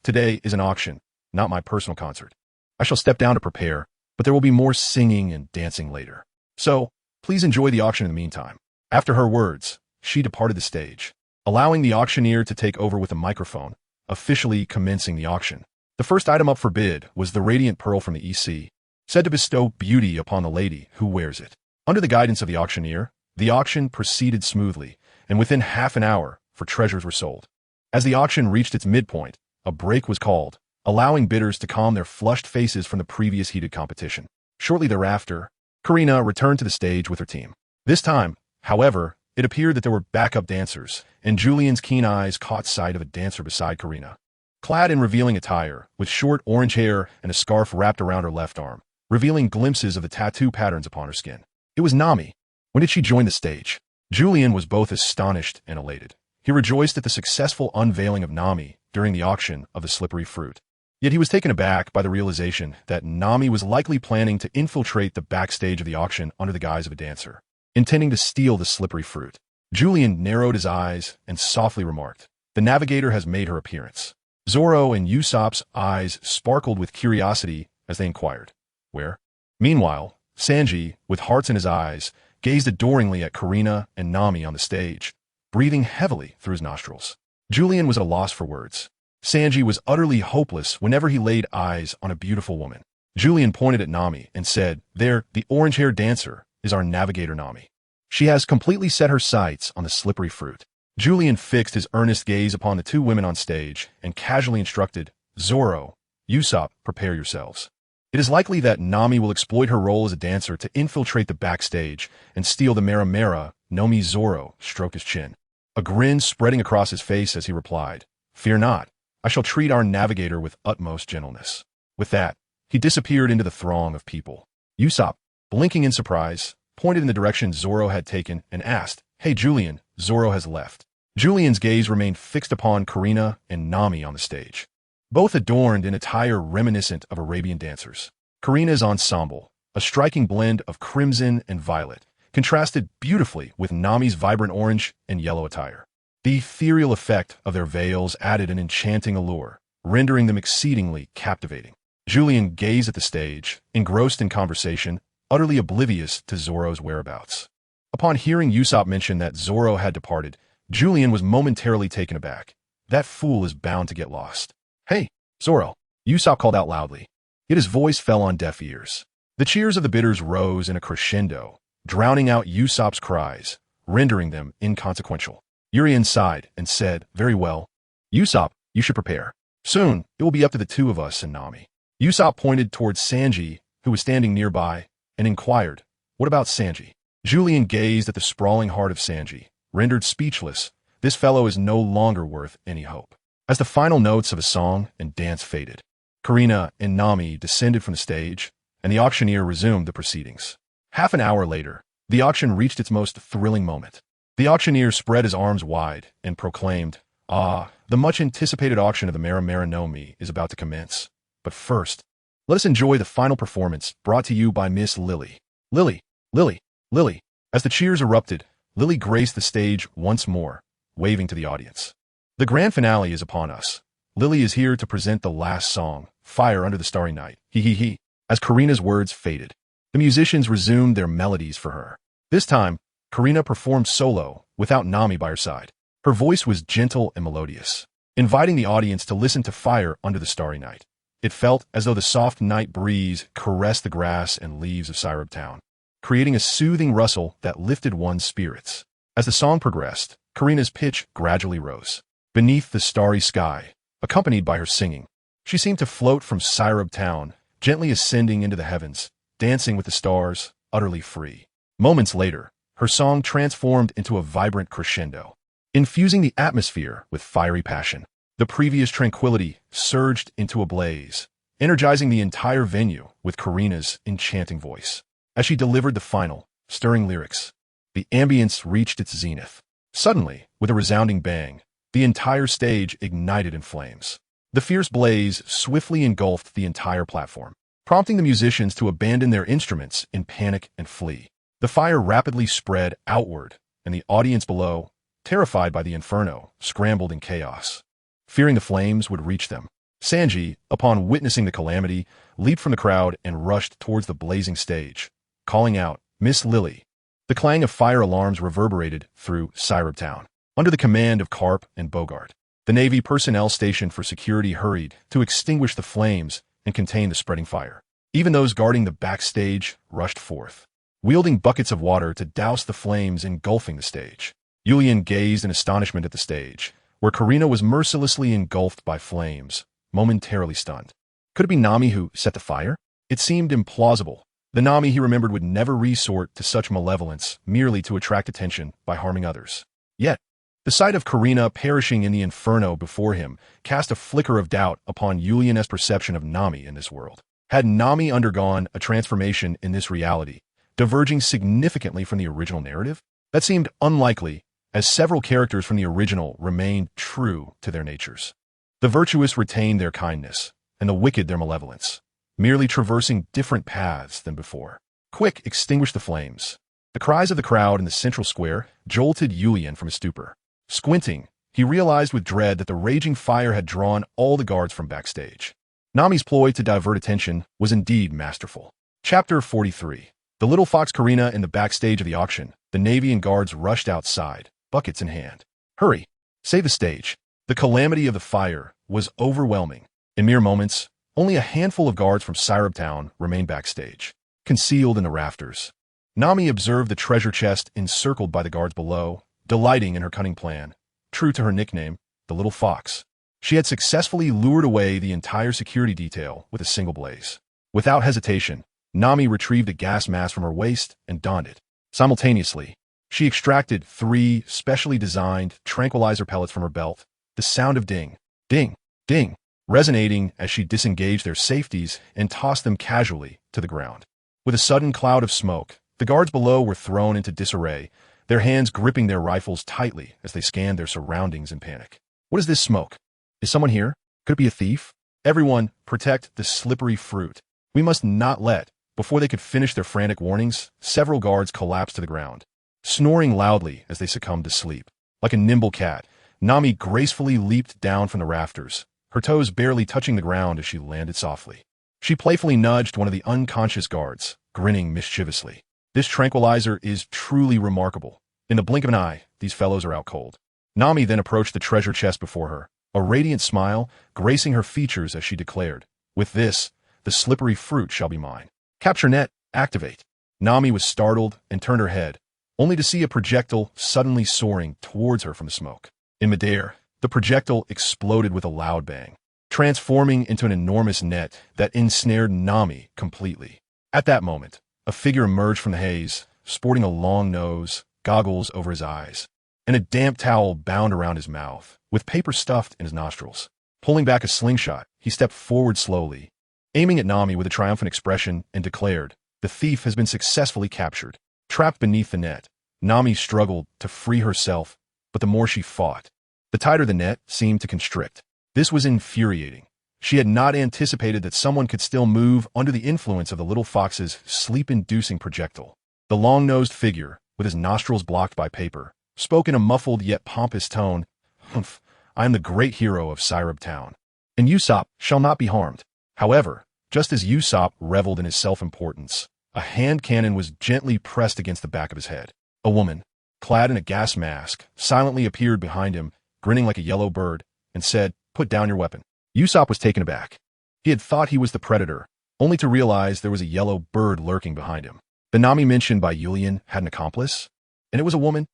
Today is an auction, not my personal concert. I shall step down to prepare, but there will be more singing and dancing later. So, please enjoy the auction in the meantime." After her words, she departed the stage, allowing the auctioneer to take over with a microphone, officially commencing the auction. The first item up for bid was the radiant pearl from the EC, said to bestow beauty upon the lady who wears it. Under the guidance of the auctioneer, the auction proceeded smoothly, and within half an hour, treasures were sold. As the auction reached its midpoint, a break was called, allowing bidders to calm their flushed faces from the previous heated competition. Shortly thereafter, Karina returned to the stage with her team. This time, however, it appeared that there were backup dancers, and Julian's keen eyes caught sight of a dancer beside Karina. Clad in revealing attire, with short orange hair and a scarf wrapped around her left arm, revealing glimpses of the tattoo patterns upon her skin. It was Nami. When did she join the stage? Julian was both astonished and elated. He rejoiced at the successful unveiling of Nami during the auction of the slippery fruit. Yet he was taken aback by the realization that Nami was likely planning to infiltrate the backstage of the auction under the guise of a dancer, intending to steal the slippery fruit. Julian narrowed his eyes and softly remarked, "The navigator has made her appearance." Zoro and Usopp's eyes sparkled with curiosity as they inquired, "Where?" Meanwhile, Sanji, with hearts in his eyes, gazed adoringly at Karina and Nami on the stage, breathing heavily through his nostrils. Julian was at a loss for words. Sanji was utterly hopeless whenever he laid eyes on a beautiful woman. Julian pointed at Nami and said, "There, the orange-haired dancer is our navigator Nami. She has completely set her sights on the slippery fruit." Julian fixed his earnest gaze upon the two women on stage and casually instructed, "Zoro, Usopp, prepare yourselves. It is likely that Nami will exploit her role as a dancer to infiltrate the backstage and steal the Mera Mera." Nomi. Zoro stroked his chin, a grin spreading across his face as he replied, "Fear not, I shall treat our navigator with utmost gentleness." With that, he disappeared into the throng of people. Usopp, blinking in surprise, pointed in the direction Zoro had taken and asked, "Hey Julian, Zoro has left." Julian's gaze remained fixed upon Karina and Nami on the stage, both adorned in attire reminiscent of Arabian dancers. Karina's ensemble, a striking blend of crimson and violet, contrasted beautifully with Nami's vibrant orange and yellow attire. The ethereal effect of their veils added an enchanting allure, rendering them exceedingly captivating. Julian gazed at the stage, engrossed in conversation, utterly oblivious to Zoro's whereabouts. Upon hearing Usopp mention that Zoro had departed, Julian was momentarily taken aback. That fool is bound to get lost. "Hey, Zoro," Usopp called out loudly. Yet his voice fell on deaf ears. The cheers of the bidders rose in a crescendo, drowning out Usopp's cries, rendering them inconsequential. Urien sighed and said, "Very well. Usopp, you should prepare. Soon, it will be up to the two of us and Nami." Usopp pointed towards Sanji, who was standing nearby, and inquired, "What about Sanji?" Julian gazed at the sprawling heart of Sanji, rendered speechless. This fellow is no longer worth any hope. As the final notes of a song and dance faded, Karina and Nami descended from the stage, and the auctioneer resumed the proceedings. Half an hour later, the auction reached its most thrilling moment. The auctioneer spread his arms wide and proclaimed, the much-anticipated auction of the Mera Mera no Mi is about to commence. But first, let us enjoy the final performance brought to you by Miss Lily. Lily, Lily, Lily." As the cheers erupted, Lily graced the stage once more, waving to the audience. "The grand finale is upon us. Lily is here to present the last song, Fire Under the Starry Night. He. As Karina's words faded, the musicians resumed their melodies for her. This time, Karina performed solo, without Nami by her side. Her voice was gentle and melodious, inviting the audience to listen to Fire Under the Starry Night. It felt as though the soft night breeze caressed the grass and leaves of Syrup Town, creating a soothing rustle that lifted one's spirits. As the song progressed, Karina's pitch gradually rose. Beneath the starry sky, accompanied by her singing, she seemed to float from Syrup Town, gently ascending into the heavens, dancing with the stars, utterly free. Moments later, her song transformed into a vibrant crescendo, infusing the atmosphere with fiery passion. The previous tranquility surged into a blaze, energizing the entire venue with Karina's enchanting voice. As she delivered the final, stirring lyrics, the ambience reached its zenith. Suddenly, with a resounding bang, the entire stage ignited in flames. The fierce blaze swiftly engulfed the entire platform, prompting the musicians to abandon their instruments in panic and flee. The fire rapidly spread outward, and the audience below, terrified by the inferno, scrambled in chaos, fearing the flames would reach them. Sanji, upon witnessing the calamity, leaped from the crowd and rushed towards the blazing stage, calling out, "Miss Lily." The clang of fire alarms reverberated through Syrup Town. Under the command of Carp and Bogart, the Navy personnel stationed for security hurried to extinguish the flames and contain the spreading fire. Even those guarding the backstage rushed forth, wielding buckets of water to douse the flames engulfing the stage. Yulian gazed in astonishment at the stage, where Karina was mercilessly engulfed by flames, momentarily stunned. Could it be Nami who set the fire? It seemed implausible. The Nami he remembered would never resort to such malevolence merely to attract attention by harming others. Yet, the sight of Karina perishing in the inferno before him cast a flicker of doubt upon Yulian's perception of Nami in this world. Had Nami undergone a transformation in this reality, diverging significantly from the original narrative? That seemed unlikely, as several characters from the original remained true to their natures. The virtuous retained their kindness, and the wicked their malevolence, merely traversing different paths than before. Quick, extinguish the flames. The cries of the crowd in the central square jolted Yulian from his stupor. Squinting, he realized with dread that the raging fire had drawn all the guards from backstage. Nami's ploy to divert attention was indeed masterful. Chapter 43. The little fox Karina in the backstage of the auction. The Navy and guards rushed outside, buckets in hand. Hurry! Save the stage. The calamity of the fire was overwhelming. In mere moments, only a handful of guards from Syrup Town remained backstage, concealed in the rafters. Nami observed the treasure chest encircled by the guards below, delighting in her cunning plan. True to her nickname, the little fox, she had successfully lured away the entire security detail with a single blaze. Without hesitation, Nami retrieved a gas mask from her waist and donned it. Simultaneously, she extracted 3 specially designed tranquilizer pellets from her belt. The sound of ding, ding, ding, resonating as she disengaged their safeties and tossed them casually to the ground. With a sudden cloud of smoke, the guards below were thrown into disarray, their hands gripping their rifles tightly as they scanned their surroundings in panic. What is this smoke? Is someone here? Could it be a thief? Everyone, protect the slippery fruit. We must not let. Before they could finish their frantic warnings, several guards collapsed to the ground, snoring loudly as they succumbed to sleep. Like a nimble cat, Nami gracefully leaped down from the rafters, her toes barely touching the ground as she landed softly. She playfully nudged one of the unconscious guards, grinning mischievously. This tranquilizer is truly remarkable. In the blink of an eye, these fellows are out cold. Nami then approached the treasure chest before her, a radiant smile gracing her features as she declared, "With this, the slippery fruit shall be mine." Capture net, activate. Nami was startled and turned her head, only to see a projectile suddenly soaring towards her from the smoke. In midair, the projectile exploded with a loud bang, transforming into an enormous net that ensnared Nami completely. At that moment, a figure emerged from the haze, sporting a long nose, goggles over his eyes, and a damp towel bound around his mouth, with paper stuffed in his nostrils. Pulling back a slingshot, he stepped forward slowly, aiming at Nami with a triumphant expression, and declared, "The thief has been successfully captured." Trapped beneath the net, Nami struggled to free herself, but the more she fought, the tighter the net seemed to constrict. This was infuriating. She had not anticipated that someone could still move under the influence of the little fox's sleep-inducing projectile. The long-nosed figure, with his nostrils blocked by paper, spoke in a muffled yet pompous tone, "Humph, I am the great hero of Syrup Town, and Usopp shall not be harmed." However, just as Usopp reveled in his self-importance, a hand cannon was gently pressed against the back of his head. A woman, clad in a gas mask, silently appeared behind him, grinning like a yellow bird, and said, "Put down your weapon." Usopp was taken aback. He had thought he was the predator, only to realize there was a yellow bird lurking behind him. The Nami mentioned by Yulian had an accomplice, and it was a woman.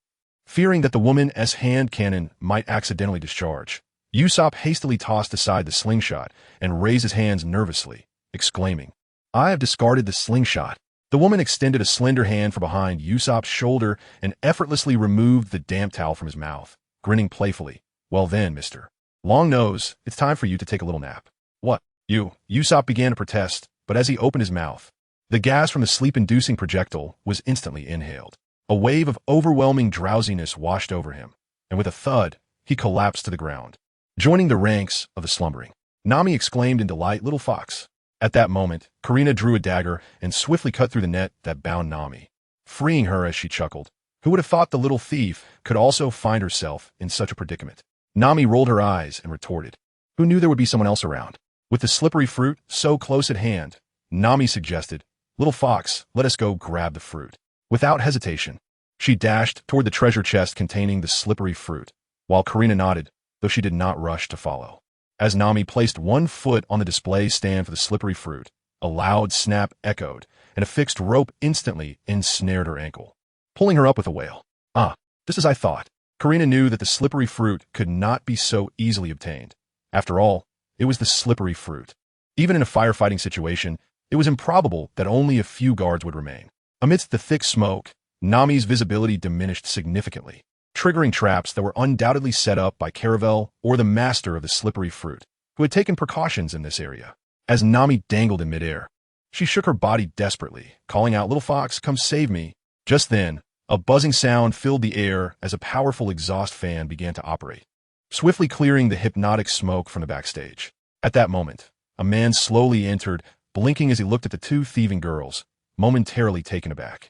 Fearing that the woman's hand cannon might accidentally discharge, Usopp hastily tossed aside the slingshot and raised his hands nervously, exclaiming, "I have discarded the slingshot." The woman extended a slender hand from behind Usopp's shoulder and effortlessly removed the damp towel from his mouth, grinning playfully. "Well then, Mr. Long Nose, it's time for you to take a little nap." "What? You?" Usopp began to protest, but as he opened his mouth, the gas from the sleep-inducing projectile was instantly inhaled. A wave of overwhelming drowsiness washed over him, and with a thud, he collapsed to the ground. Joining the ranks of the slumbering, Nami exclaimed in delight, "Little fox, At that moment, Karina drew a dagger and swiftly cut through the net that bound Nami, freeing her as she chuckled. Who would have thought the little thief could also find herself in such a predicament? Nami rolled her eyes and retorted. Who knew there would be someone else around? With the slippery fruit so close at hand, Nami suggested, Little fox, let us go grab the fruit. Without hesitation, she dashed toward the treasure chest containing the slippery fruit, while Karina nodded, though she did not rush to follow. As Nami placed one foot on the display stand for the slippery fruit, a loud snap echoed, and a fixed rope instantly ensnared her ankle, pulling her up with a wail. Just as I thought. Karina knew that the slippery fruit could not be so easily obtained. After all, it was the slippery fruit. Even in a firefighting situation, it was improbable that only a few guards would remain. Amidst the thick smoke, Nami's visibility diminished significantly, triggering traps that were undoubtedly set up by Caravel or the master of the slippery fruit, who had taken precautions in this area. As Nami dangled in midair, she shook her body desperately, calling out, Little fox, come save me. Just then, a buzzing sound filled the air as a powerful exhaust fan began to operate, swiftly clearing the hypnotic smoke from the backstage. At that moment, a man slowly entered, blinking as he looked at the two thieving girls, momentarily taken aback.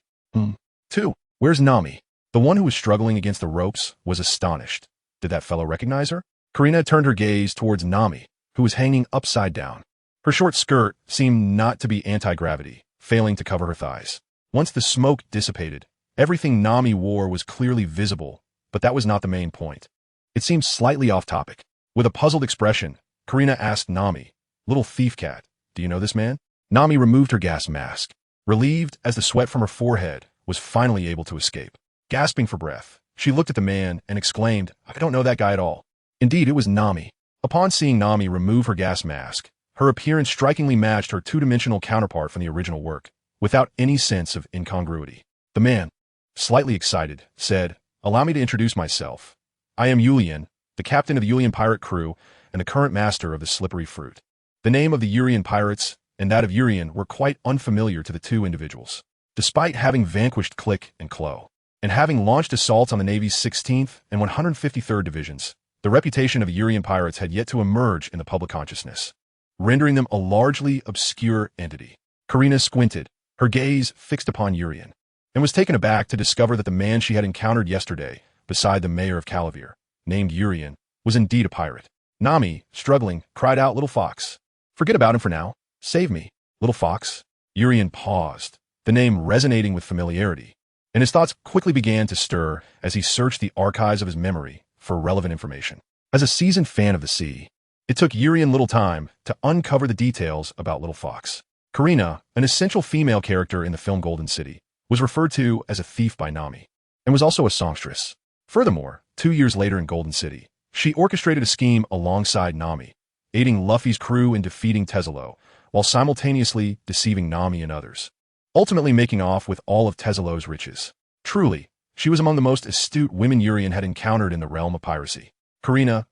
Two, where's Nami? The one who was struggling against the ropes was astonished. Did that fellow recognize her? Karina turned her gaze towards Nami, who was hanging upside down. Her short skirt seemed not to be anti-gravity, failing to cover her thighs. Once the smoke dissipated, everything Nami wore was clearly visible, but that was not the main point. It seemed slightly off topic. With a puzzled expression, Karina asked Nami, Little thief cat, do you know this man? Nami removed her gas mask, relieved as the sweat from her forehead was finally able to escape. Gasping for breath, she looked at the man and exclaimed, I don't know that guy at all. Indeed, it was Nami. Upon seeing Nami remove her gas mask, her appearance strikingly matched her two-dimensional counterpart from the original work, without any sense of incongruity. The man, slightly excited, said, Allow me to introduce myself. I am Yulian, the captain of the Yulian pirate crew and the current master of the slippery fruit. The name of the Urian pirates and that of Urian were quite unfamiliar to the two individuals. Despite having vanquished Click and Clo, and having launched assaults on the Navy's 16th and 153rd Divisions, the reputation of Urian pirates had yet to emerge in the public consciousness, rendering them a largely obscure entity. Karina squinted, her gaze fixed upon Urian, and was taken aback to discover that the man she had encountered yesterday, beside the mayor of Calavir, named Urian, was indeed a pirate. Nami, struggling, cried out, Little fox. Forget about him for now. Save me, Little fox. Urian paused, the name resonating with familiarity, and his thoughts quickly began to stir as he searched the archives of his memory for relevant information. As a seasoned fan of the sea, it took Urian little time to uncover the details about Little Fox. Karina, an essential female character in the film Golden City, was referred to as a thief by Nami, and was also a songstress. Furthermore, 2 years later in Golden City, she orchestrated a scheme alongside Nami, aiding Luffy's crew in defeating Tezzalo, while simultaneously deceiving Nami and others, ultimately making off with all of Tezzalo's riches. Truly, she was among the most astute women Urian had encountered in the realm of piracy. Karina,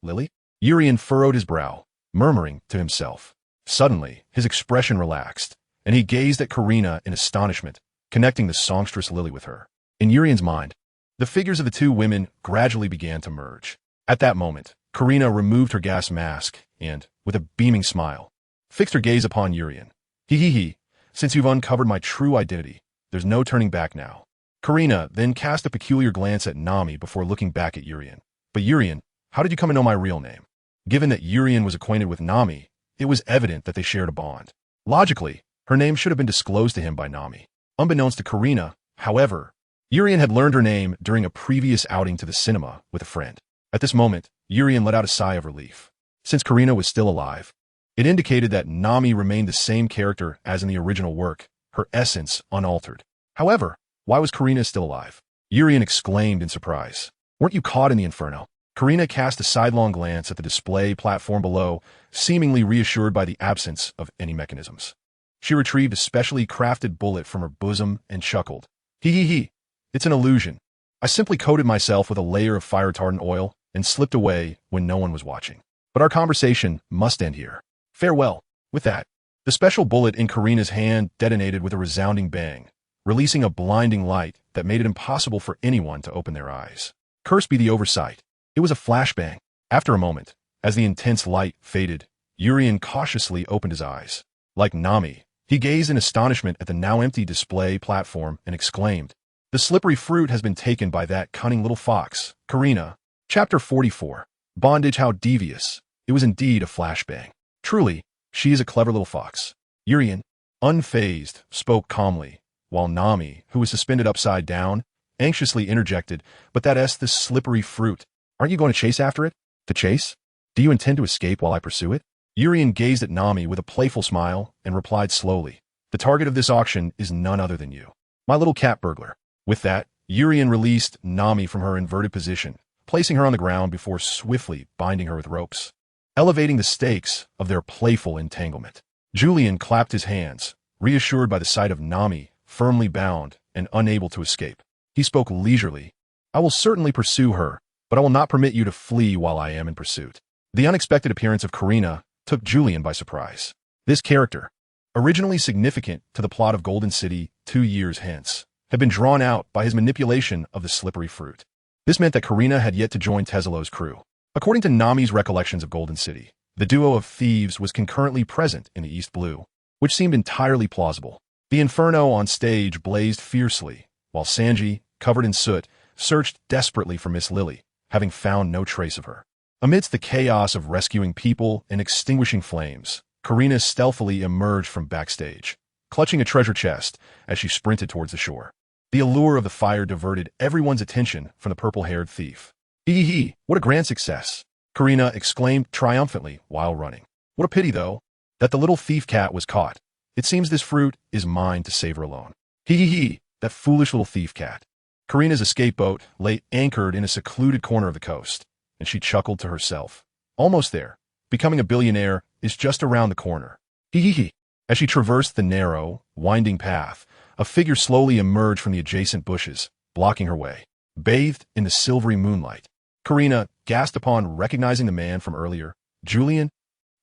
Lily? Urian furrowed his brow, murmuring to himself. Suddenly, his expression relaxed, and he gazed at Karina in astonishment, connecting the songstress Lily with her. In Urian's mind, the figures of the two women gradually began to merge. At that moment, Karina removed her gas mask and, with a beaming smile, fixed her gaze upon Urian. He, since you've uncovered my true identity, there's no turning back now. Karina then cast a peculiar glance at Nami before looking back at Urian. But Urian, how did you come to know my real name? Given that Urian was acquainted with Nami, it was evident that they shared a bond. Logically, her name should have been disclosed to him by Nami. Unbeknownst to Karina, however, Urian had learned her name during a previous outing to the cinema with a friend. At this moment, Urian let out a sigh of relief. Since Karina was still alive, it indicated that Nami remained the same character as in the original work, her essence unaltered. However, why was Karina still alive? Urian exclaimed in surprise. Weren't you caught in the inferno? Karina cast a sidelong glance at the display platform below, seemingly reassured by the absence of any mechanisms. She retrieved a specially crafted bullet from her bosom and chuckled. He. It's an illusion. I simply coated myself with a layer of fire-retardant oil and slipped away when no one was watching. But our conversation must end here. Farewell. With that, the special bullet in Karina's hand detonated with a resounding bang, releasing a blinding light that made it impossible for anyone to open their eyes. Cursed be the oversight. It was a flashbang. After a moment, as the intense light faded, Urien cautiously opened his eyes. Like Nami, he gazed in astonishment at the now empty display platform and exclaimed, "The slippery fruit has been taken by that cunning little fox, Karina." Chapter 44. Bondage How Devious. It was indeed a flashbang. Truly, she is a clever little fox. Urien, unfazed, spoke calmly, while Nami, who was suspended upside down, anxiously interjected, "But that's the slippery fruit. Aren't you going to chase after it?" "To chase? Do you intend to escape while I pursue it?" Urien gazed at Nami with a playful smile and replied slowly, "The target of this auction is none other than you, my little cat burglar." With that, Urien released Nami from her inverted position, placing her on the ground before swiftly binding her with ropes, elevating the stakes of their playful entanglement. Julian clapped his hands, reassured by the sight of Nami firmly bound and unable to escape. He spoke leisurely, "I will certainly pursue her, but I will not permit you to flee while I am in pursuit." The unexpected appearance of Karina took Julian by surprise. This character, originally significant to the plot of Golden City 2 years hence, had been drawn out by his manipulation of the slippery fruit. This meant that Karina had yet to join Tezulo's crew. According to Nami's recollections of Golden City, the duo of thieves was concurrently present in the East Blue, which seemed entirely plausible. The inferno on stage blazed fiercely, while Sanji, covered in soot, searched desperately for Miss Lily, having found no trace of her. Amidst the chaos of rescuing people and extinguishing flames, Karina stealthily emerged from backstage, clutching a treasure chest as she sprinted towards the shore. The allure of the fire diverted everyone's attention from the purple-haired thief. "Hee, what a grand success!" Karina exclaimed triumphantly while running. "What a pity, though, that the little thief cat was caught. It seems this fruit is mine to savor alone." Hee, that foolish little thief cat. Karina's escape boat lay anchored in a secluded corner of the coast, and she chuckled to herself. Almost there. Becoming a billionaire is just around the corner. Hee. As she traversed the narrow, winding path, a figure slowly emerged from the adjacent bushes, blocking her way. Bathed in the silvery moonlight, Karina gasped upon recognizing the man from earlier. "Julian?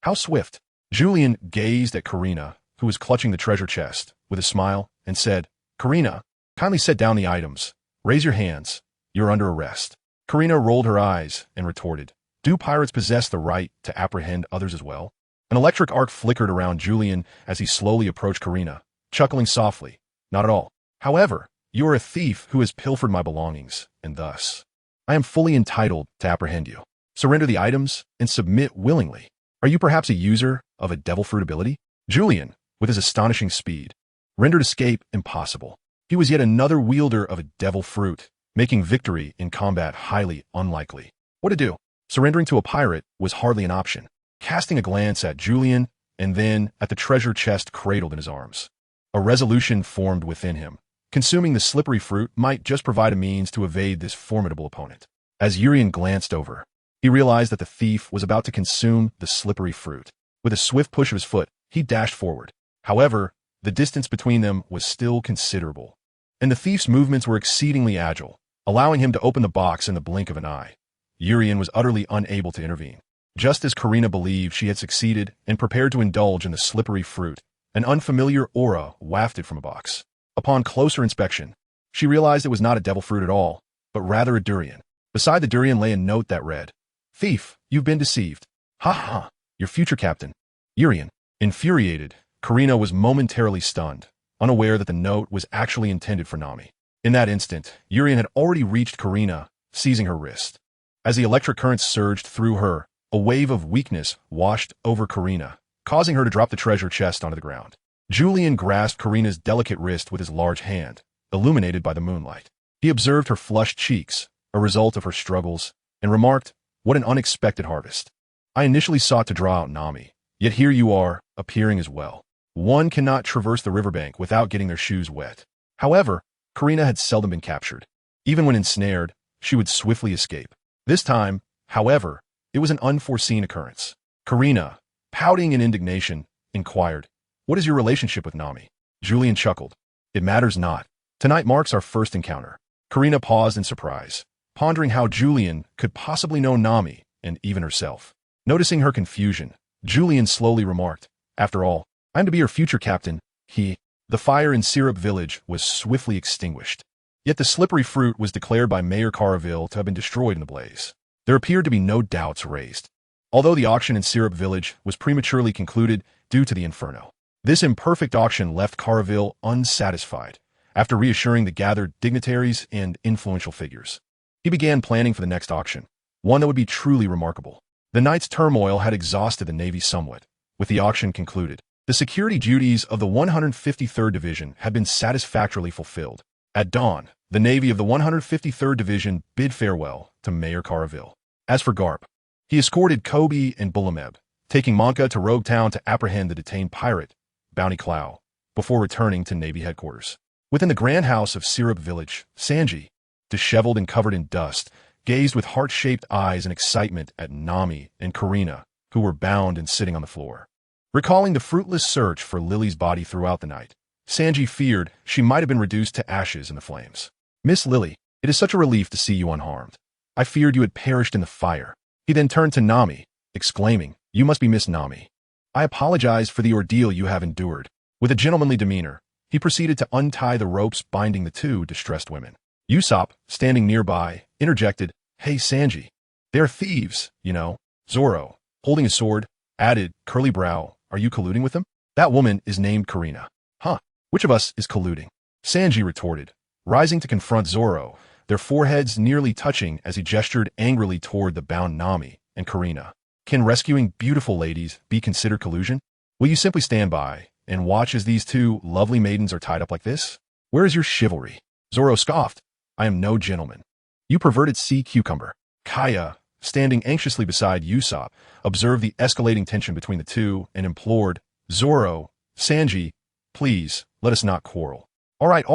How swift!" Julian gazed at Karina, who was clutching the treasure chest, with a smile, and said, "Karina, kindly set down the items. Raise your hands. You're under arrest." Karina rolled her eyes and retorted, "Do pirates possess the right to apprehend others as well?" An electric arc flickered around Julian as he slowly approached Karina, chuckling softly. "Not at all. However, you are a thief who has pilfered my belongings, and thus, I am fully entitled to apprehend you. Surrender the items and submit willingly. Are you perhaps a user of a devil fruit ability?" Julian, with his astonishing speed, rendered escape impossible. He was yet another wielder of a devil fruit, making victory in combat highly unlikely. What to do? Surrendering to a pirate was hardly an option. Casting a glance at Julian, and then at the treasure chest cradled in his arms, a resolution formed within him. Consuming the slippery fruit might just provide a means to evade this formidable opponent. As Urien glanced over, he realized that the thief was about to consume the slippery fruit. With a swift push of his foot, he dashed forward. However, the distance between them was still considerable, and the thief's movements were exceedingly agile, allowing him to open the box in the blink of an eye. Urien was utterly unable to intervene. Just as Karina believed she had succeeded and prepared to indulge in the slippery fruit, an unfamiliar aura wafted from a box. Upon closer inspection, she realized it was not a devil fruit at all, but rather a durian. Beside the durian lay a note that read, "Thief, you've been deceived. Ha, your future captain, Urien." Infuriated, Karina was momentarily stunned, unaware that the note was actually intended for Nami. In that instant, Urien had already reached Karina, seizing her wrist. As the electric currents surged through her, a wave of weakness washed over Karina, causing her to drop the treasure chest onto the ground. Julian grasped Karina's delicate wrist with his large hand, illuminated by the moonlight. He observed her flushed cheeks, a result of her struggles, and remarked, "What an unexpected harvest. I initially sought to draw out Nami, yet here you are, appearing as well. One cannot traverse the riverbank without getting their shoes wet." However, Karina had seldom been captured. Even when ensnared, she would swiftly escape. This time, however, it was an unforeseen occurrence. Karina, pouting in indignation, inquired, "What is your relationship with Nami?" Julian chuckled. "It matters not. Tonight marks our first encounter." Karina paused in surprise, pondering how Julian could possibly know Nami and even herself. Noticing her confusion, Julian slowly remarked, "After all, I am to be her future captain." The fire in Syrup Village was swiftly extinguished. Yet the slippery fruit was declared by Mayor Caraville to have been destroyed in the blaze. There appeared to be no doubts raised. although the auction in Syrup Village was prematurely concluded due to the inferno. This imperfect auction left Caraville unsatisfied. After reassuring the gathered dignitaries and influential figures, he began planning for the next auction, one that would be truly remarkable. The night's turmoil had exhausted the Navy somewhat. With the auction concluded, the security duties of the 153rd Division had been satisfactorily fulfilled. At dawn, the Navy of the 153rd Division bid farewell to Mayor Caraville. As for Garp, he escorted Kobe and Bulameb, taking Monka to Rogue Town to apprehend the detained pirate, Bounty Clow, before returning to Navy headquarters. Within the grand house of Syrup Village, Sanji, disheveled and covered in dust, gazed with heart-shaped eyes in excitement at Nami and Karina, who were bound and sitting on the floor. Recalling the fruitless search for Lily's body throughout the night, Sanji feared she might have been reduced to ashes in the flames. "Miss Lily, it is such a relief to see you unharmed. I feared you had perished in the fire." He then turned to Nami, exclaiming, "You must be Miss Nami. I apologize for the ordeal you have endured." With a gentlemanly demeanor, he proceeded to untie the ropes binding the two distressed women. Usopp, standing nearby, interjected, "Hey Sanji, they're thieves, you know." Zoro, holding his sword, added, curly brow, "Are you colluding with them?" "That woman is named Karina." "Huh, which of us is colluding?" Sanji retorted, rising to confront Zoro, their foreheads nearly touching as he gestured angrily toward the bound Nami and Karina. "Can rescuing beautiful ladies be considered collusion? Will you simply stand by and watch as these two lovely maidens are tied up like this? Where is your chivalry?" Zoro scoffed, "I am no gentleman. You perverted sea cucumber." Kaya, standing anxiously beside Usopp, observed the escalating tension between the two and implored, "Zoro, Sanji, please, let us not quarrel." All right,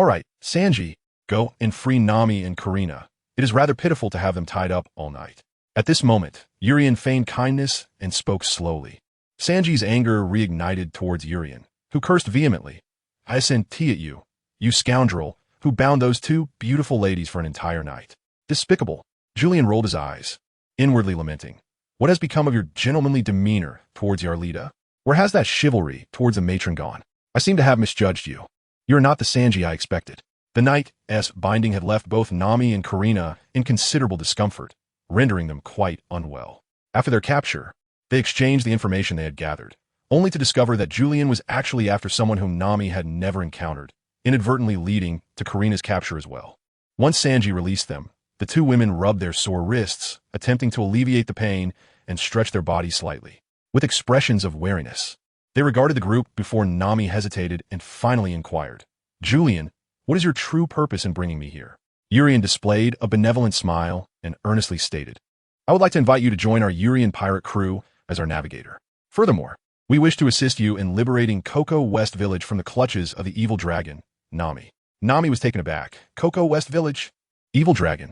Sanji, go and free Nami and Karina. It is rather pitiful to have them tied up all night." At this moment, Urien feigned kindness and spoke slowly. Sanji's anger reignited towards Urien, who cursed vehemently. "I sent tea at you, you scoundrel, who bound those two beautiful ladies for an entire night. Despicable." Julian rolled his eyes, inwardly lamenting. "What has become of your gentlemanly demeanor towards Yarlita? Where has that chivalry towards the matron gone? I seem to have misjudged you. You are not the Sanji I expected." The night's binding had left both Nami and Karina in considerable discomfort, rendering them quite unwell. After their capture, they exchanged the information they had gathered, only to discover that Julian was actually after someone whom Nami had never encountered, inadvertently leading to Karina's capture as well. Once Sanji released them, the two women rubbed their sore wrists, attempting to alleviate the pain and stretch their bodies slightly. With expressions of wariness, they regarded the group before Nami hesitated and finally inquired, "Julian, what is your true purpose in bringing me here?" Urien displayed a benevolent smile and earnestly stated, "I would like to invite you to join our Urien pirate crew as our navigator. Furthermore, we wish to assist you in liberating Cocoa West Village from the clutches of the evil dragon, Nami." Nami was taken aback. "Cocoa West Village? Evil dragon?"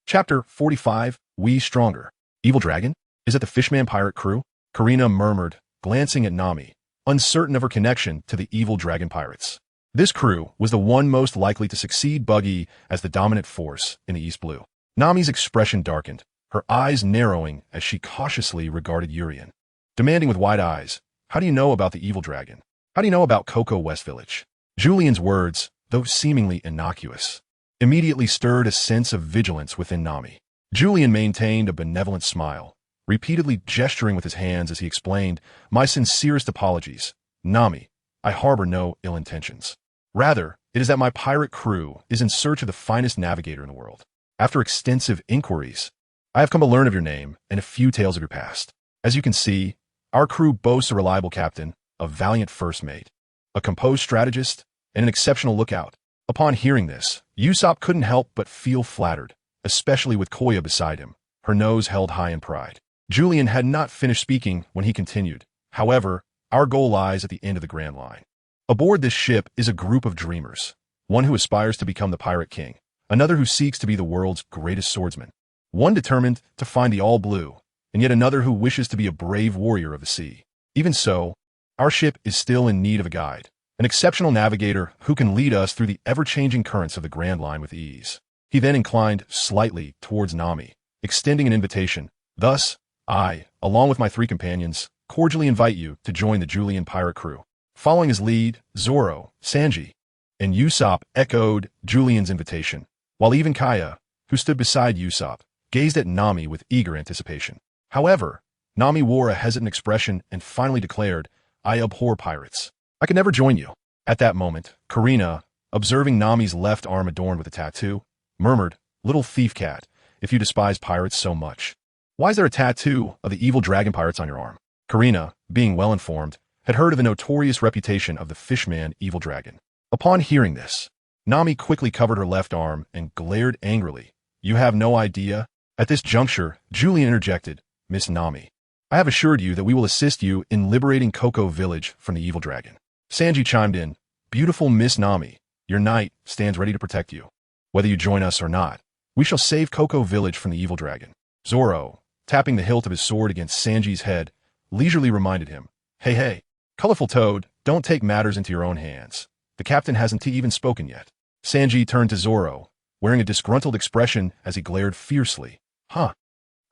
Chapter 45, We Stronger. "Evil dragon? Is it the Fishman pirate crew?" Karina murmured, glancing at Nami, uncertain of her connection to the evil dragon pirates. This crew was the one most likely to succeed Buggy as the dominant force in the East Blue. Nami's expression darkened, her eyes narrowing as she cautiously regarded Urien, demanding with wide eyes, "How do you know about the evil dragon? How do you know about Cocoa West Village?" Julian's words, though seemingly innocuous, immediately stirred a sense of vigilance within Nami. Julian maintained a benevolent smile, repeatedly gesturing with his hands as he explained, "My sincerest apologies. Nami, I harbor no ill intentions. Rather, it is that my pirate crew is in search of the finest navigator in the world. After extensive inquiries, I have come to learn of your name and a few tales of your past. As you can see, our crew boasts a reliable captain, a valiant first mate, a composed strategist, and an exceptional lookout." Upon hearing this, Usopp couldn't help but feel flattered, especially with Koya beside him, her nose held high in pride. Julian had not finished speaking when he continued, "However, our goal lies at the end of the Grand Line. Aboard this ship is a group of dreamers, one who aspires to become the Pirate King, another who seeks to be the world's greatest swordsman, one determined to find the All Blue, and yet another who wishes to be a brave warrior of the sea. Even so, our ship is still in need of a guide, an exceptional navigator who can lead us through the ever-changing currents of the Grand Line with ease." He then inclined slightly towards Nami, extending an invitation. "Thus, I, along with my three companions, cordially invite you to join the Julian pirate crew." Following his lead, Zoro, Sanji, and Usopp echoed Julian's invitation, while even Kaya, who stood beside Usopp, gazed at Nami with eager anticipation. However, Nami wore a hesitant expression and finally declared, I abhor pirates. I could never join you. At that moment, Karina, observing Nami's left arm adorned with a tattoo, murmured, Little thief cat, if you despise pirates so much, why is there a tattoo of the evil dragon pirates on your arm? Karina, being well informed, had heard of the notorious reputation of the fishman evil dragon. Upon hearing this, Nami quickly covered her left arm and glared angrily. You have no idea? At this juncture, Julian interjected, Miss Nami, I have assured you that we will assist you in liberating Cocoa Village from the evil dragon. Sanji chimed in, Beautiful Miss Nami, your knight stands ready to protect you. Whether you join us or not, we shall save Cocoa Village from the evil dragon. Zoro, tapping the hilt of his sword against Sanji's head, leisurely reminded him, Hey, colorful toad, don't take matters into your own hands. The captain hasn't even spoken yet. Sanji turned to Zoro, wearing a disgruntled expression as he glared fiercely. How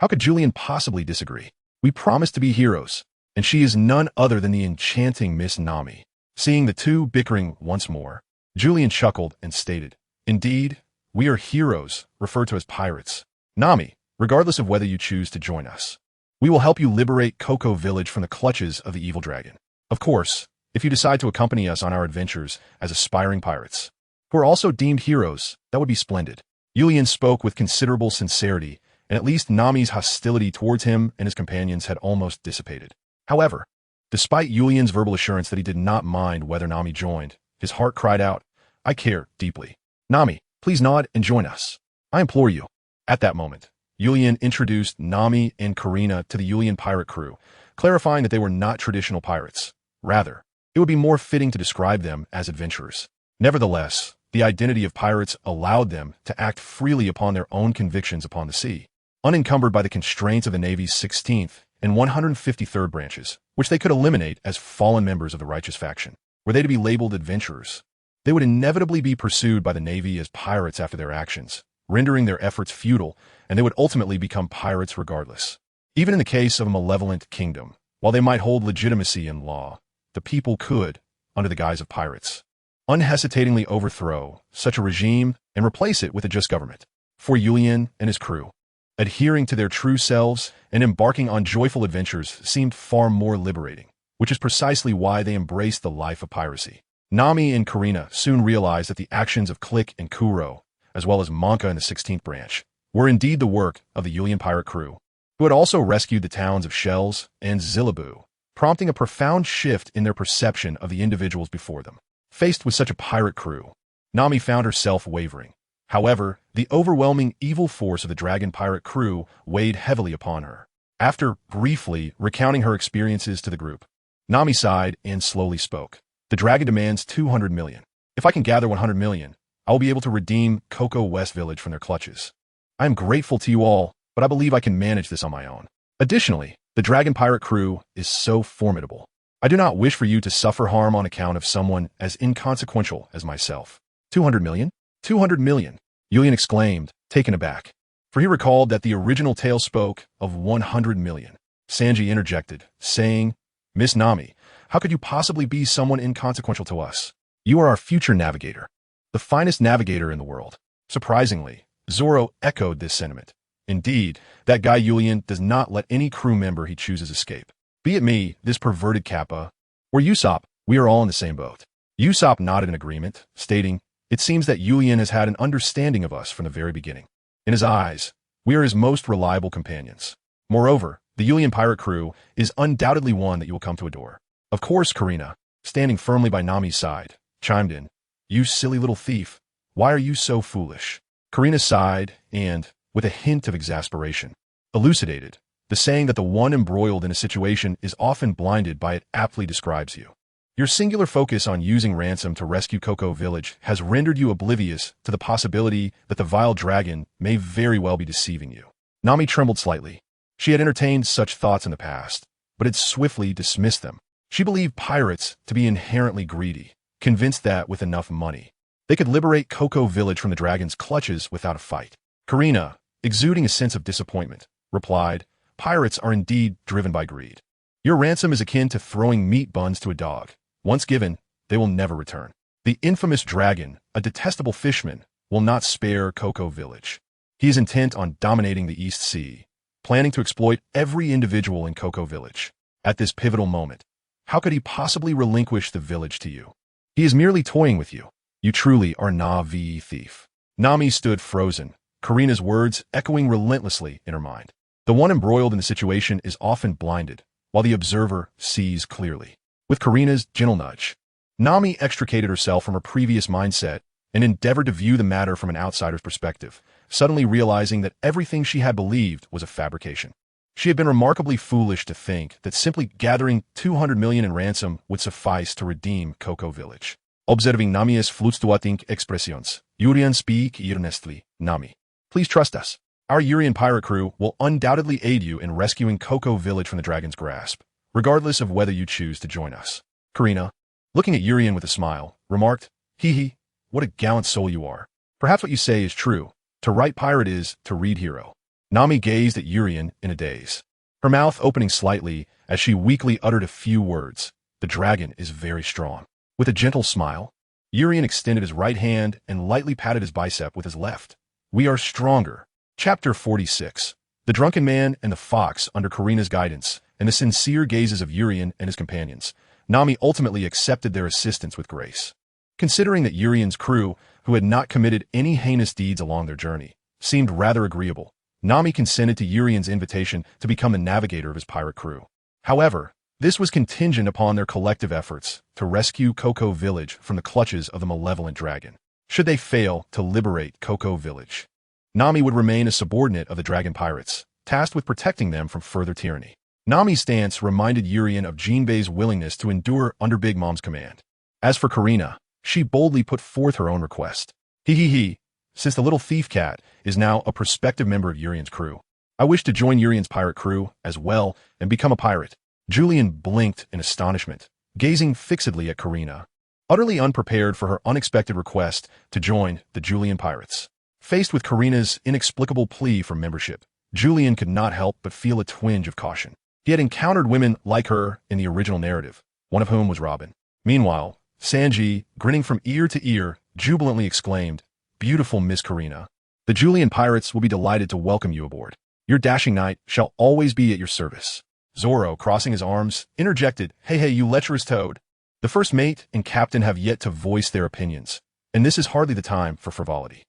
could Julian possibly disagree? We promised to be heroes, and she is none other than the enchanting Miss Nami. Seeing the two bickering once more, Julian chuckled and stated, Indeed, we are heroes, referred to as pirates. Nami, regardless of whether you choose to join us, we will help you liberate Cocoa Village from the clutches of the evil dragon. Of course, if you decide to accompany us on our adventures as aspiring pirates, who are also deemed heroes, that would be splendid. Julian spoke with considerable sincerity, and at least Nami's hostility towards him and his companions had almost dissipated. However, despite Julian's verbal assurance that he did not mind whether Nami joined, his heart cried out, I care deeply. Nami, please nod and join us. I implore you. At that moment, Julian introduced Nami and Karina to the Julian pirate crew, clarifying that they were not traditional pirates. Rather, it would be more fitting to describe them as adventurers. Nevertheless, the identity of pirates allowed them to act freely upon their own convictions upon the sea, unencumbered by the constraints of the Navy's 16th and 153rd branches, which they could eliminate as fallen members of the righteous faction. Were they to be labeled adventurers, they would inevitably be pursued by the Navy as pirates after their actions, rendering their efforts futile, and they would ultimately become pirates regardless. Even in the case of a malevolent kingdom, while they might hold legitimacy in law, the people could, under the guise of pirates, unhesitatingly overthrow such a regime and replace it with a just government. For Julian and his crew, adhering to their true selves and embarking on joyful adventures seemed far more liberating, which is precisely why they embraced the life of piracy. Nami and Karina soon realized that the actions of Click and Kuro, as well as Monka in the 16th branch, were indeed the work of the Julian pirate crew, who had also rescued the towns of Shells and Zillabu, prompting a profound shift in their perception of the individuals before them. Faced with such a pirate crew, Nami found herself wavering. However, the overwhelming evil force of the dragon pirate crew weighed heavily upon her. After briefly recounting her experiences to the group, Nami sighed and slowly spoke. The dragon demands 200 million. If I can gather 100 million, I will be able to redeem Cocoa West Village from their clutches. I am grateful to you all, but I believe I can manage this on my own. Additionally, the dragon pirate crew is so formidable. I do not wish for you to suffer harm on account of someone as inconsequential as myself. 200 million? 200 million, Julian exclaimed, taken aback, for he recalled that the original tale spoke of 100 million. Sanji interjected, saying, Miss Nami, how could you possibly be someone inconsequential to us? You are our future navigator, the finest navigator in the world. Surprisingly, Zoro echoed this sentiment. Indeed, that guy Julian does not let any crew member he chooses escape. Be it me, this perverted Kappa, or Usopp, we are all in the same boat. Usopp nodded in agreement, stating, It seems that Julian has had an understanding of us from the very beginning. In his eyes, we are his most reliable companions. Moreover, the Julian pirate crew is undoubtedly one that you will come to adore. Of course, Karina, standing firmly by Nami's side, chimed in, You silly little thief, why are you so foolish? Karina sighed and, with a hint of exasperation, elucidated, the saying that the one embroiled in a situation is often blinded by it aptly describes you. Your singular focus on using ransom to rescue Cocoa Village has rendered you oblivious to the possibility that the vile dragon may very well be deceiving you. Nami trembled slightly. She had entertained such thoughts in the past, but had swiftly dismissed them. She believed pirates to be inherently greedy, convinced that with enough money, they could liberate Cocoa Village from the dragon's clutches without a fight. Karina, exuding a sense of disappointment, replied, Pirates are indeed driven by greed. Your ransom is akin to throwing meat buns to a dog. Once given, they will never return. The infamous dragon, a detestable fishman, will not spare Cocoa Village. He is intent on dominating the East Sea, planning to exploit every individual in Cocoa Village. At this pivotal moment, how could he possibly relinquish the village to you? He is merely toying with you. You truly are Na'vi thief. Nami stood frozen, Karina's words echoing relentlessly in her mind. The one embroiled in the situation is often blinded, while the observer sees clearly. With Karina's gentle nudge, Nami extricated herself from her previous mindset and endeavored to view the matter from an outsider's perspective, suddenly realizing that everything she had believed was a fabrication. She had been remarkably foolish to think that simply gathering 200 million in ransom would suffice to redeem Cocoa Village. Observing Nami's fluctuating expressions, Urian speak earnestly. Nami, please trust us. Our Urian pirate crew will undoubtedly aid you in rescuing Cocoa Village from the dragon's grasp, regardless of whether you choose to join us. Karina, looking at Urian with a smile, remarked, Hee hee, what a gallant soul you are. Perhaps what you say is true. To write pirate is to read hero. Nami gazed at Urian in a daze, her mouth opening slightly as she weakly uttered a few words. The dragon is very strong. With a gentle smile, Urian extended his right hand and lightly patted his bicep with his left. We are stronger. Chapter 46. The Drunken Man and the Fox. Under Karina's guidance and the sincere gazes of Urian and his companions, Nami ultimately accepted their assistance with grace. Considering that Urian's crew, who had not committed any heinous deeds along their journey, seemed rather agreeable, Nami consented to Urian's invitation to become the navigator of his pirate crew. However, this was contingent upon their collective efforts to rescue Cocoa Village from the clutches of the malevolent dragon. Should they fail to liberate Cocoa Village, Nami would remain a subordinate of the dragon pirates, tasked with protecting them from further tyranny. Nami's stance reminded Urian of Jinbei's willingness to endure under Big Mom's command. As for Karina, she boldly put forth her own request. Hee, since the little thief cat is now a prospective member of Urian's crew, I wish to join Urian's pirate crew as well and become a pirate. Julian blinked in astonishment, gazing fixedly at Karina, utterly unprepared for her unexpected request to join the Julian pirates. Faced with Karina's inexplicable plea for membership, Julian could not help but feel a twinge of caution. He had encountered women like her in the original narrative, one of whom was Robin. Meanwhile, Sanji, grinning from ear to ear, jubilantly exclaimed, Beautiful Miss Karina. The Julian pirates will be delighted to welcome you aboard. Your dashing knight shall always be at your service. Zoro, crossing his arms, interjected, Hey, you lecherous toad. The first mate and captain have yet to voice their opinions, and this is hardly the time for frivolity.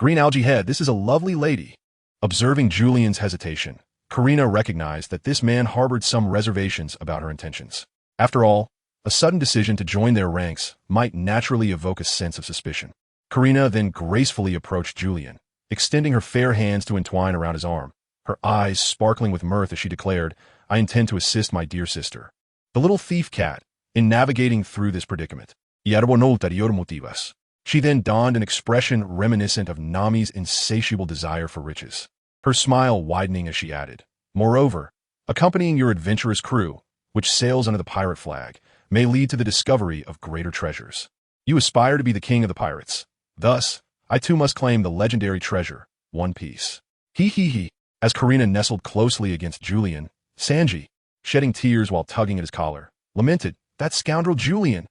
Green algae head, this is a lovely lady. Observing Julian's hesitation, Karina recognized that this man harbored some reservations about her intentions. After all, a sudden decision to join their ranks might naturally evoke a sense of suspicion. Karina then gracefully approached Julian, extending her fair hands to entwine around his arm, her eyes sparkling with mirth as she declared, I intend to assist my dear sister, the little thief cat, in navigating through this predicament. She then donned an expression reminiscent of Nami's insatiable desire for riches, her smile widening as she added, Moreover, accompanying your adventurous crew, which sails under the pirate flag, may lead to the discovery of greater treasures. You aspire to be the king of the pirates. Thus, I too must claim the legendary treasure, One Piece. Hee. As Karina nestled closely against Julian, Sanji, shedding tears while tugging at his collar, lamented, That scoundrel Julian.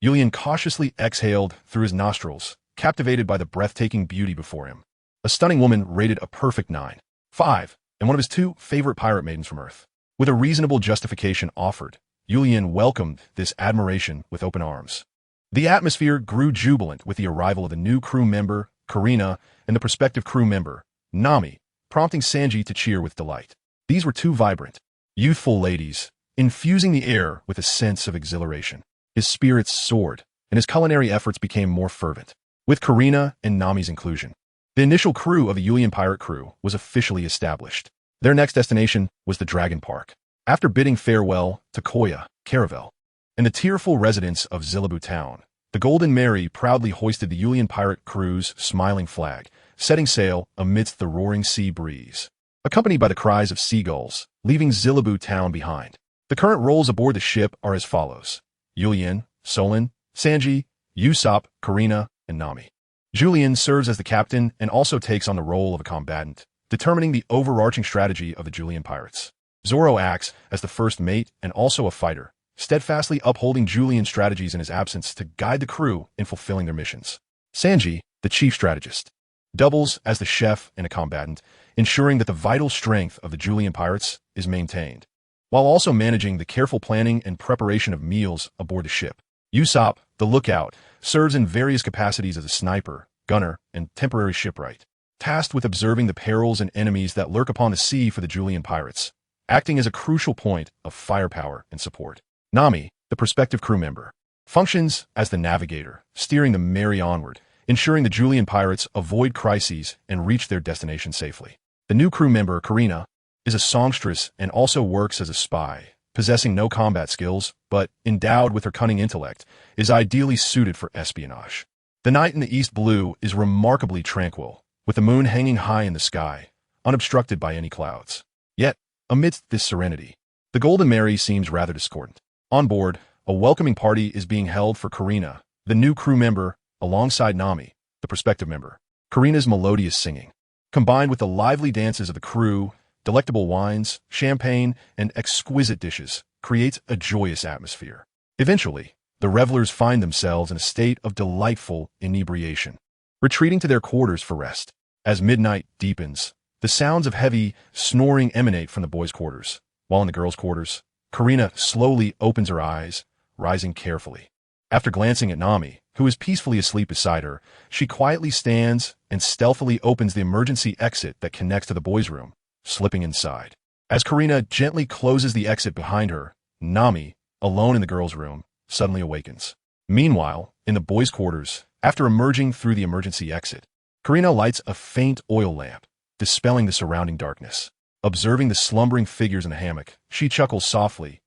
Julian cautiously exhaled through his nostrils, captivated by the breathtaking beauty before him. A stunning woman rated a perfect 9.5, and one of his two favorite pirate maidens from Earth. With a reasonable justification offered, Julian welcomed this admiration with open arms. The atmosphere grew jubilant with the arrival of the new crew member, Karina, and the prospective crew member, Nami, prompting Sanji to cheer with delight. These were two vibrant, youthful ladies, infusing the air with a sense of exhilaration. His spirits soared, and his culinary efforts became more fervent. With Karina and Nami's inclusion, the initial crew of the Julian pirate crew was officially established. Their next destination was the Dragon Park. After bidding farewell to Koya, Caravel, and the tearful residents of Zilibu Town, the Golden Mary proudly hoisted the Julian pirate crew's smiling flag, setting sail amidst the roaring sea breeze, accompanied by the cries of seagulls, leaving Zilibu Town behind. The current roles aboard the ship are as follows. Julian, Solon, Sanji, Usopp, Karina, and Nami. Julian serves as the captain and also takes on the role of a combatant, determining the overarching strategy of the Julian pirates. Zoro acts as the first mate and also a fighter, steadfastly upholding Julian's strategies in his absence to guide the crew in fulfilling their missions. Sanji, the chief strategist, doubles as the chef and a combatant, ensuring that the vital strength of the Julian pirates is maintained, while also managing the careful planning and preparation of meals aboard the ship. Usopp, the lookout, serves in various capacities as a sniper, gunner, and temporary shipwright, tasked with observing the perils and enemies that lurk upon the sea for the Julian pirates, acting as a crucial point of firepower and support. Nami, the prospective crew member, functions as the navigator, steering the Mary onward, ensuring the Julian pirates avoid crises and reach their destination safely. The new crew member, Karina, is a songstress and also works as a spy, possessing no combat skills, but, endowed with her cunning intellect, is ideally suited for espionage. The night in the East Blue is remarkably tranquil, with the moon hanging high in the sky, unobstructed by any clouds. Yet, amidst this serenity, the Golden Mary seems rather discordant. On board, a welcoming party is being held for Karina, the new crew member, alongside Nami, the prospective member. Karina's melodious singing, combined with the lively dances of the crew, delectable wines, champagne, and exquisite dishes, creates a joyous atmosphere. Eventually, the revelers find themselves in a state of delightful inebriation, retreating to their quarters for rest. As midnight deepens, the sounds of heavy snoring emanate from the boys' quarters, while in the girls' quarters, Karina slowly opens her eyes, rising carefully. After glancing at Nami, who is peacefully asleep beside her, she quietly stands and stealthily opens the emergency exit that connects to the boys' room, slipping inside. As Karina gently closes the exit behind her, Nami, alone in the girls' room, suddenly awakens. Meanwhile, in the boys' quarters, after emerging through the emergency exit, Karina lights a faint oil lamp, dispelling the surrounding darkness. Observing the slumbering figures in the hammock, she chuckles softly.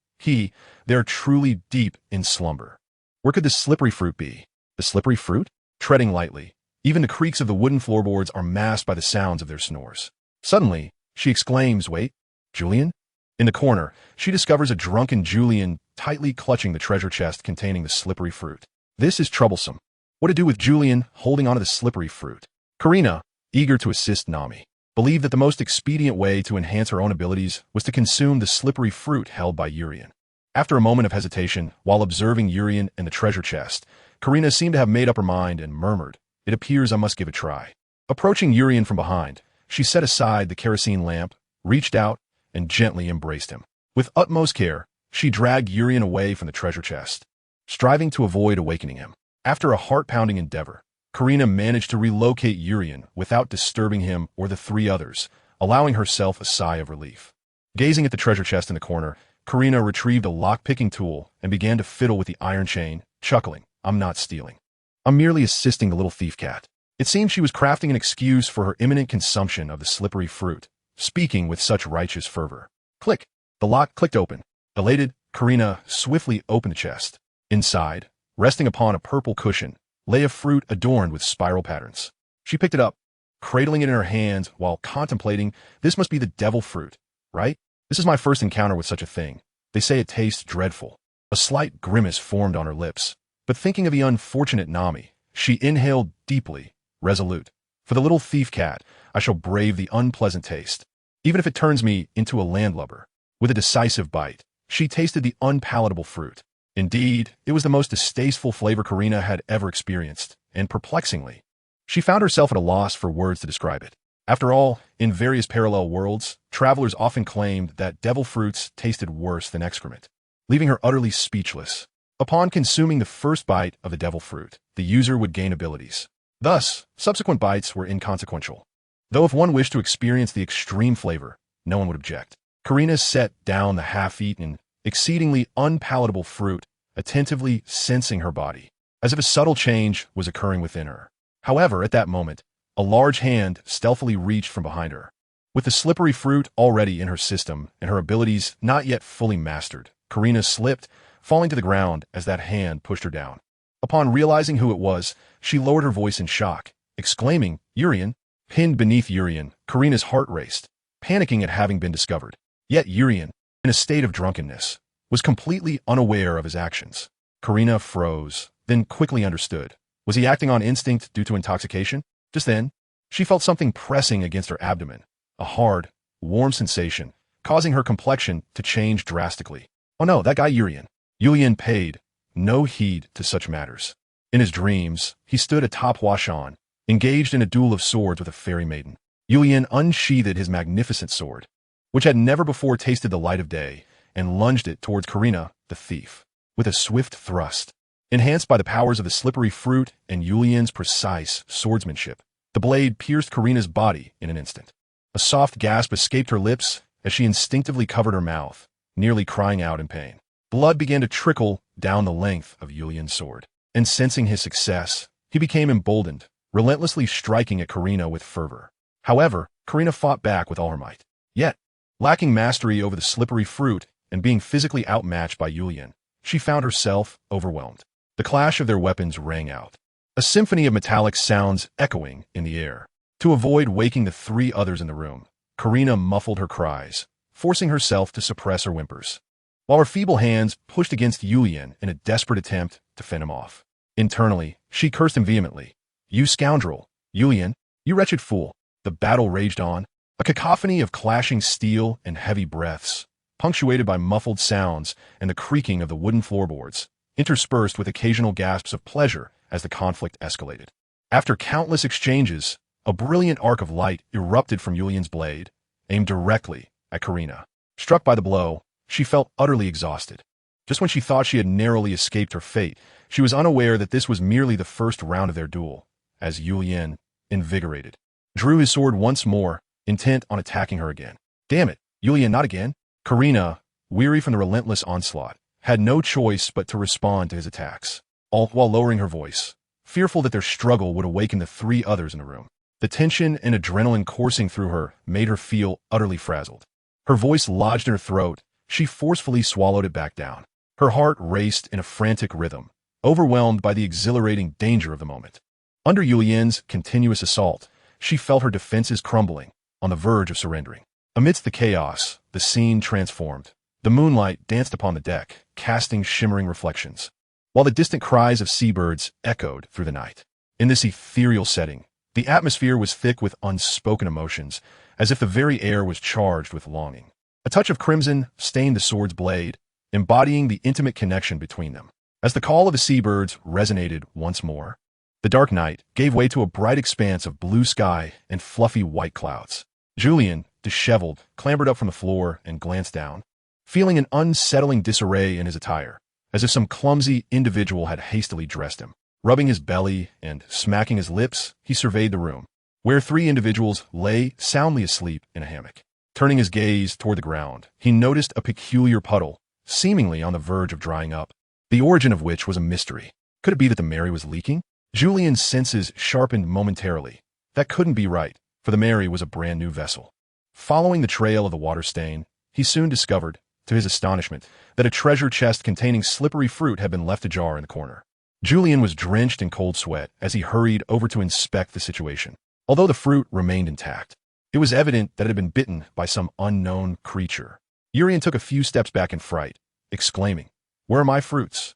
They're truly deep in slumber. Where could the slippery fruit be? The slippery fruit? Treading lightly, even the creaks of the wooden floorboards are masked by the sounds of their snores. Suddenly, she exclaims, "Wait, Julian?" In the corner, she discovers a drunken Julian tightly clutching the treasure chest containing the slippery fruit. This is troublesome. What to do with Julian holding onto the slippery fruit? Karina, eager to assist Nami, believed that the most expedient way to enhance her own abilities was to consume the slippery fruit held by Urien. After a moment of hesitation, while observing Urien and the treasure chest, Karina seemed to have made up her mind and murmured, "It appears I must give it a try." Approaching Urien from behind, she set aside the kerosene lamp, reached out, and gently embraced him. With utmost care, she dragged Urien away from the treasure chest, striving to avoid awakening him. After a heart-pounding endeavor, Karina managed to relocate Urien without disturbing him or the three others, allowing herself a sigh of relief. Gazing at the treasure chest in the corner, Karina retrieved a lock-picking tool and began to fiddle with the iron chain, chuckling, "I'm not stealing. I'm merely assisting the little thief cat." It seemed she was crafting an excuse for her imminent consumption of the slippery fruit, speaking with such righteous fervor. Click! The lock clicked open. Elated, Karina swiftly opened the chest. Inside, resting upon a purple cushion, lay a fruit adorned with spiral patterns. She picked it up, cradling it in her hands while contemplating, "This must be the devil fruit, right? This is my first encounter with such a thing. They say it tastes dreadful." A slight grimace formed on her lips, but thinking of the unfortunate Nami, she inhaled deeply, resolute. "For the little thief cat, I shall brave the unpleasant taste, even if it turns me into a landlubber." With a decisive bite, she tasted the unpalatable fruit. Indeed, it was the most distasteful flavor Karina had ever experienced, and perplexingly, she found herself at a loss for words to describe it. After all, in various parallel worlds, travelers often claimed that devil fruits tasted worse than excrement, leaving her utterly speechless. Upon consuming the first bite of the devil fruit, the user would gain abilities. Thus, subsequent bites were inconsequential. Though if one wished to experience the extreme flavor, no one would object. Karina set down the half-eaten, exceedingly unpalatable fruit, attentively sensing her body, as if a subtle change was occurring within her. However, at that moment, a large hand stealthily reached from behind her. With the slippery fruit already in her system and her abilities not yet fully mastered, Karina slipped, falling to the ground as that hand pushed her down. Upon realizing who it was, she lowered her voice in shock, exclaiming, "Urien!" Pinned beneath Urien, Karina's heart raced, panicking at having been discovered. Yet Urien, in a state of drunkenness, was completely unaware of his actions. Karina froze, then quickly understood. Was he acting on instinct due to intoxication? Just then, she felt something pressing against her abdomen, a hard, warm sensation, causing her complexion to change drastically. Oh no, that guy Urien. Urien paid no heed to such matters. In his dreams, he stood atop Huashan, engaged in a duel of swords with a fairy maiden. Yulian unsheathed his magnificent sword, which had never before tasted the light of day, and lunged it towards Karina, the thief, with a swift thrust. Enhanced by the powers of the slippery fruit and Yulian's precise swordsmanship, the blade pierced Karina's body in an instant. A soft gasp escaped her lips as she instinctively covered her mouth, nearly crying out in pain. Blood began to trickle down the length of Yulian's sword, and sensing his success, he became emboldened, relentlessly striking at Karina with fervor. However, Karina fought back with all her might. Yet, lacking mastery over the slippery fruit and being physically outmatched by Yulian, she found herself overwhelmed. The clash of their weapons rang out, a symphony of metallic sounds echoing in the air. To avoid waking the three others in the room, Karina muffled her cries, forcing herself to suppress her whimpers, while her feeble hands pushed against Yulian in a desperate attempt to fend him off. Internally, she cursed him vehemently. "You scoundrel! Yulian, you wretched fool!" The battle raged on, a cacophony of clashing steel and heavy breaths, punctuated by muffled sounds and the creaking of the wooden floorboards, interspersed with occasional gasps of pleasure as the conflict escalated. After countless exchanges, a brilliant arc of light erupted from Yulian's blade, aimed directly at Karina. Struck by the blow, she felt utterly exhausted. Just when she thought she had narrowly escaped her fate, she was unaware that this was merely the first round of their duel, as Yulian, invigorated, drew his sword once more, intent on attacking her again. "Damn it, Yulian, not again!" Karina, weary from the relentless onslaught, had no choice but to respond to his attacks, all while lowering her voice, fearful that their struggle would awaken the three others in the room. The tension and adrenaline coursing through her made her feel utterly frazzled. Her voice lodged in her throat. She forcefully swallowed it back down. Her heart raced in a frantic rhythm, overwhelmed by the exhilarating danger of the moment. Under Yulian's continuous assault, she felt her defenses crumbling, on the verge of surrendering. Amidst the chaos, the scene transformed. The moonlight danced upon the deck, casting shimmering reflections, while the distant cries of seabirds echoed through the night. In this ethereal setting, the atmosphere was thick with unspoken emotions, as if the very air was charged with longing. A touch of crimson stained the sword's blade, embodying the intimate connection between them. As the call of the seabirds resonated once more, the dark night gave way to a bright expanse of blue sky and fluffy white clouds. Julian, disheveled, clambered up from the floor and glanced down, feeling an unsettling disarray in his attire, as if some clumsy individual had hastily dressed him. Rubbing his belly and smacking his lips, he surveyed the room, where three individuals lay soundly asleep in a hammock. Turning his gaze toward the ground, he noticed a peculiar puddle, seemingly on the verge of drying up, the origin of which was a mystery. Could it be that the Mary was leaking? Julian's senses sharpened momentarily. That couldn't be right, for the Mary was a brand new vessel. Following the trail of the water stain, he soon discovered, to his astonishment, that a treasure chest containing slippery fruit had been left ajar in the corner. Julian was drenched in cold sweat as he hurried over to inspect the situation. Although the fruit remained intact, it was evident that it had been bitten by some unknown creature. Urian took a few steps back in fright, exclaiming, "Where are my fruits?"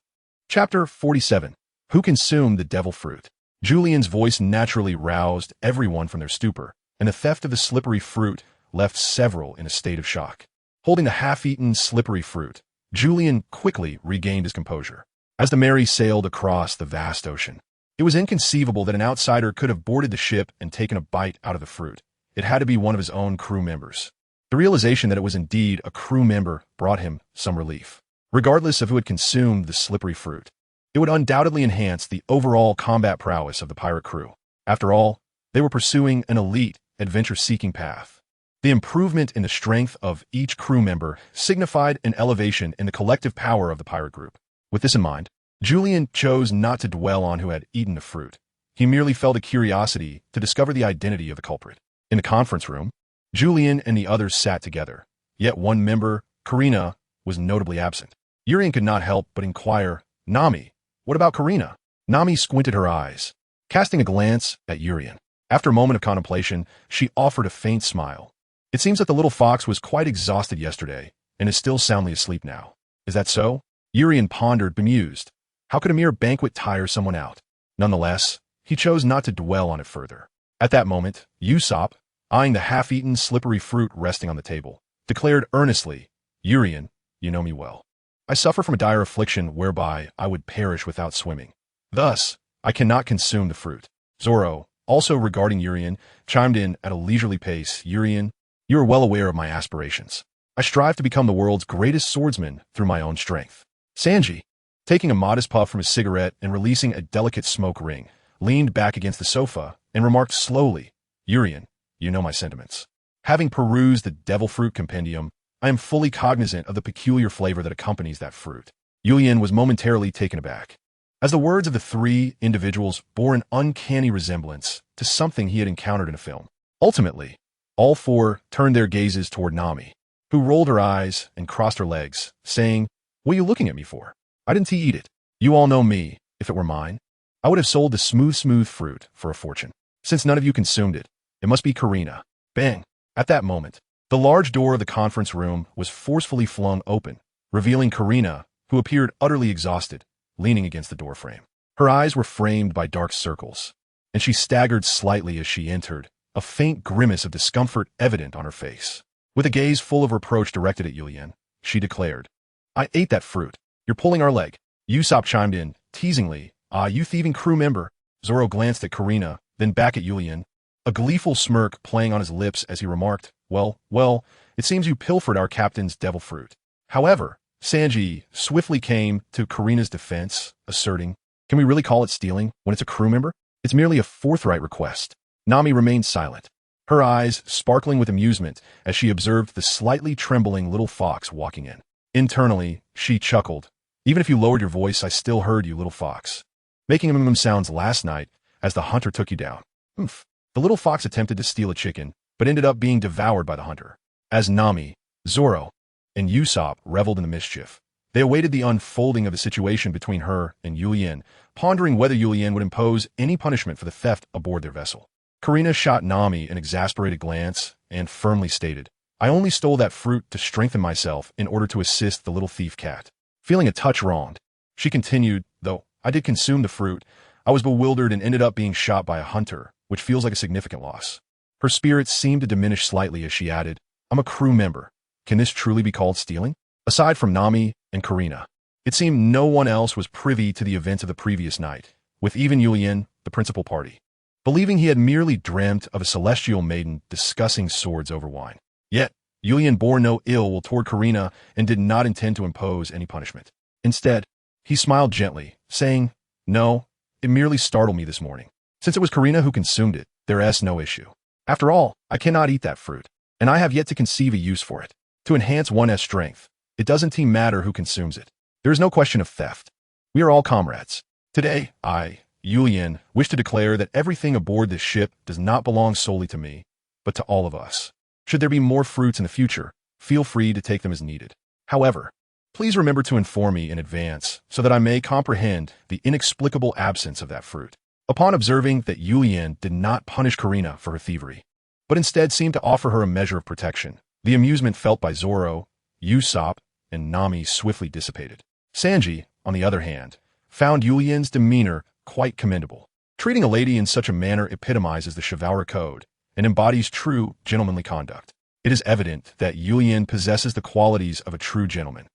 Chapter 47. Who consumed the devil fruit? Julian's voice naturally roused everyone from their stupor, and the theft of the slippery fruit left several in a state of shock. Holding the half-eaten slippery fruit, Julian quickly regained his composure. As the Mary sailed across the vast ocean, it was inconceivable that an outsider could have boarded the ship and taken a bite out of the fruit. It had to be one of his own crew members. The realization that it was indeed a crew member brought him some relief. Regardless of who had consumed the slippery fruit, it would undoubtedly enhance the overall combat prowess of the pirate crew. After all, they were pursuing an elite, adventure-seeking path. The improvement in the strength of each crew member signified an elevation in the collective power of the pirate group. With this in mind, Julian chose not to dwell on who had eaten the fruit. He merely felt a curiosity to discover the identity of the culprit. In the conference room, Julian and the others sat together, yet one member, Karina, was notably absent. Urian could not help but inquire, "Nami, what about Karina?" Nami squinted her eyes, casting a glance at Urian. After a moment of contemplation, she offered a faint smile. "It seems that the little fox was quite exhausted yesterday, and is still soundly asleep now. Is that so?" Urian pondered, bemused. How could a mere banquet tire someone out? Nonetheless, he chose not to dwell on it further. At that moment, Usopp, eyeing the half-eaten slippery fruit resting on the table, declared earnestly, "Urian, you know me well. I suffer from a dire affliction whereby I would perish without swimming. Thus, I cannot consume the fruit. Zoro, also regarding Urian, chimed in at a leisurely pace. Urian, you are well aware of my aspirations. I strive to become the world's greatest swordsman through my own strength. Sanji, taking a modest puff from his cigarette and releasing a delicate smoke ring, leaned back against the sofa and remarked slowly, Urian, you know my sentiments. Having perused the devil fruit compendium, I am fully cognizant of the peculiar flavor that accompanies that fruit. Urian was momentarily taken aback, as the words of the three individuals bore an uncanny resemblance to something he had encountered in a film. Ultimately, all four turned their gazes toward Nami, who rolled her eyes and crossed her legs, saying, What are you looking at me for? I didn't eat it. You all know me. If it were mine, I would have sold the smooth fruit for a fortune. Since none of you consumed it, it must be Karina. Bang! At that moment, the large door of the conference room was forcefully flung open, revealing Karina, who appeared utterly exhausted, leaning against the doorframe. Her eyes were framed by dark circles, and she staggered slightly as she entered, a faint grimace of discomfort evident on her face. With a gaze full of reproach directed at Yulian, she declared, I ate that fruit. You're pulling our leg. Usopp chimed in, teasingly, Ah, you thieving crew member. Zoro glanced at Karina, then back at Yulian, a gleeful smirk playing on his lips as he remarked, Well, it seems you pilfered our captain's devil fruit. However, Sanji swiftly came to Karina's defense, asserting, Can we really call it stealing when it's a crew member? It's merely a forthright request. Nami remained silent, her eyes sparkling with amusement as she observed the slightly trembling little fox walking in. Internally, she chuckled. Even if you lowered your voice, I still heard you, little fox. Making sounds last night as the hunter took you down. Oomph. The little fox attempted to steal a chicken, but ended up being devoured by the hunter. As Nami, Zoro, and Usopp reveled in the mischief, they awaited the unfolding of the situation between her and Yulian, pondering whether Yulian would impose any punishment for the theft aboard their vessel. Karina shot Nami an exasperated glance and firmly stated, I only stole that fruit to strengthen myself in order to assist the little thief cat. Feeling a touch wronged, she continued, Though I did consume the fruit, I was bewildered and ended up being shot by a hunter, which feels like a significant loss. Her spirits seemed to diminish slightly as she added, I'm a crew member. Can this truly be called stealing? Aside from Nami and Karina, it seemed no one else was privy to the events of the previous night, with even Yulian, the principal party, believing he had merely dreamt of a celestial maiden discussing swords over wine. Yet, Yulian bore no ill will toward Karina and did not intend to impose any punishment. Instead, he smiled gently, saying, No, it merely startled me this morning. Since it was Karina who consumed it, there is no issue. After all, I cannot eat that fruit, and I have yet to conceive a use for it. To enhance one's strength, it doesn't matter who consumes it. There is no question of theft. We are all comrades. Today, I, Yulian, wish to declare that everything aboard this ship does not belong solely to me, but to all of us. Should there be more fruits in the future, feel free to take them as needed. However, please remember to inform me in advance so that I may comprehend the inexplicable absence of that fruit. Upon observing that Yulian did not punish Karina for her thievery, but instead seemed to offer her a measure of protection, the amusement felt by Zoro, Usopp, and Nami swiftly dissipated. Sanji, on the other hand, found Yulian's demeanor quite commendable. Treating a lady in such a manner epitomizes the chivalric code and embodies true gentlemanly conduct. It is evident that Yulian possesses the qualities of a true gentleman.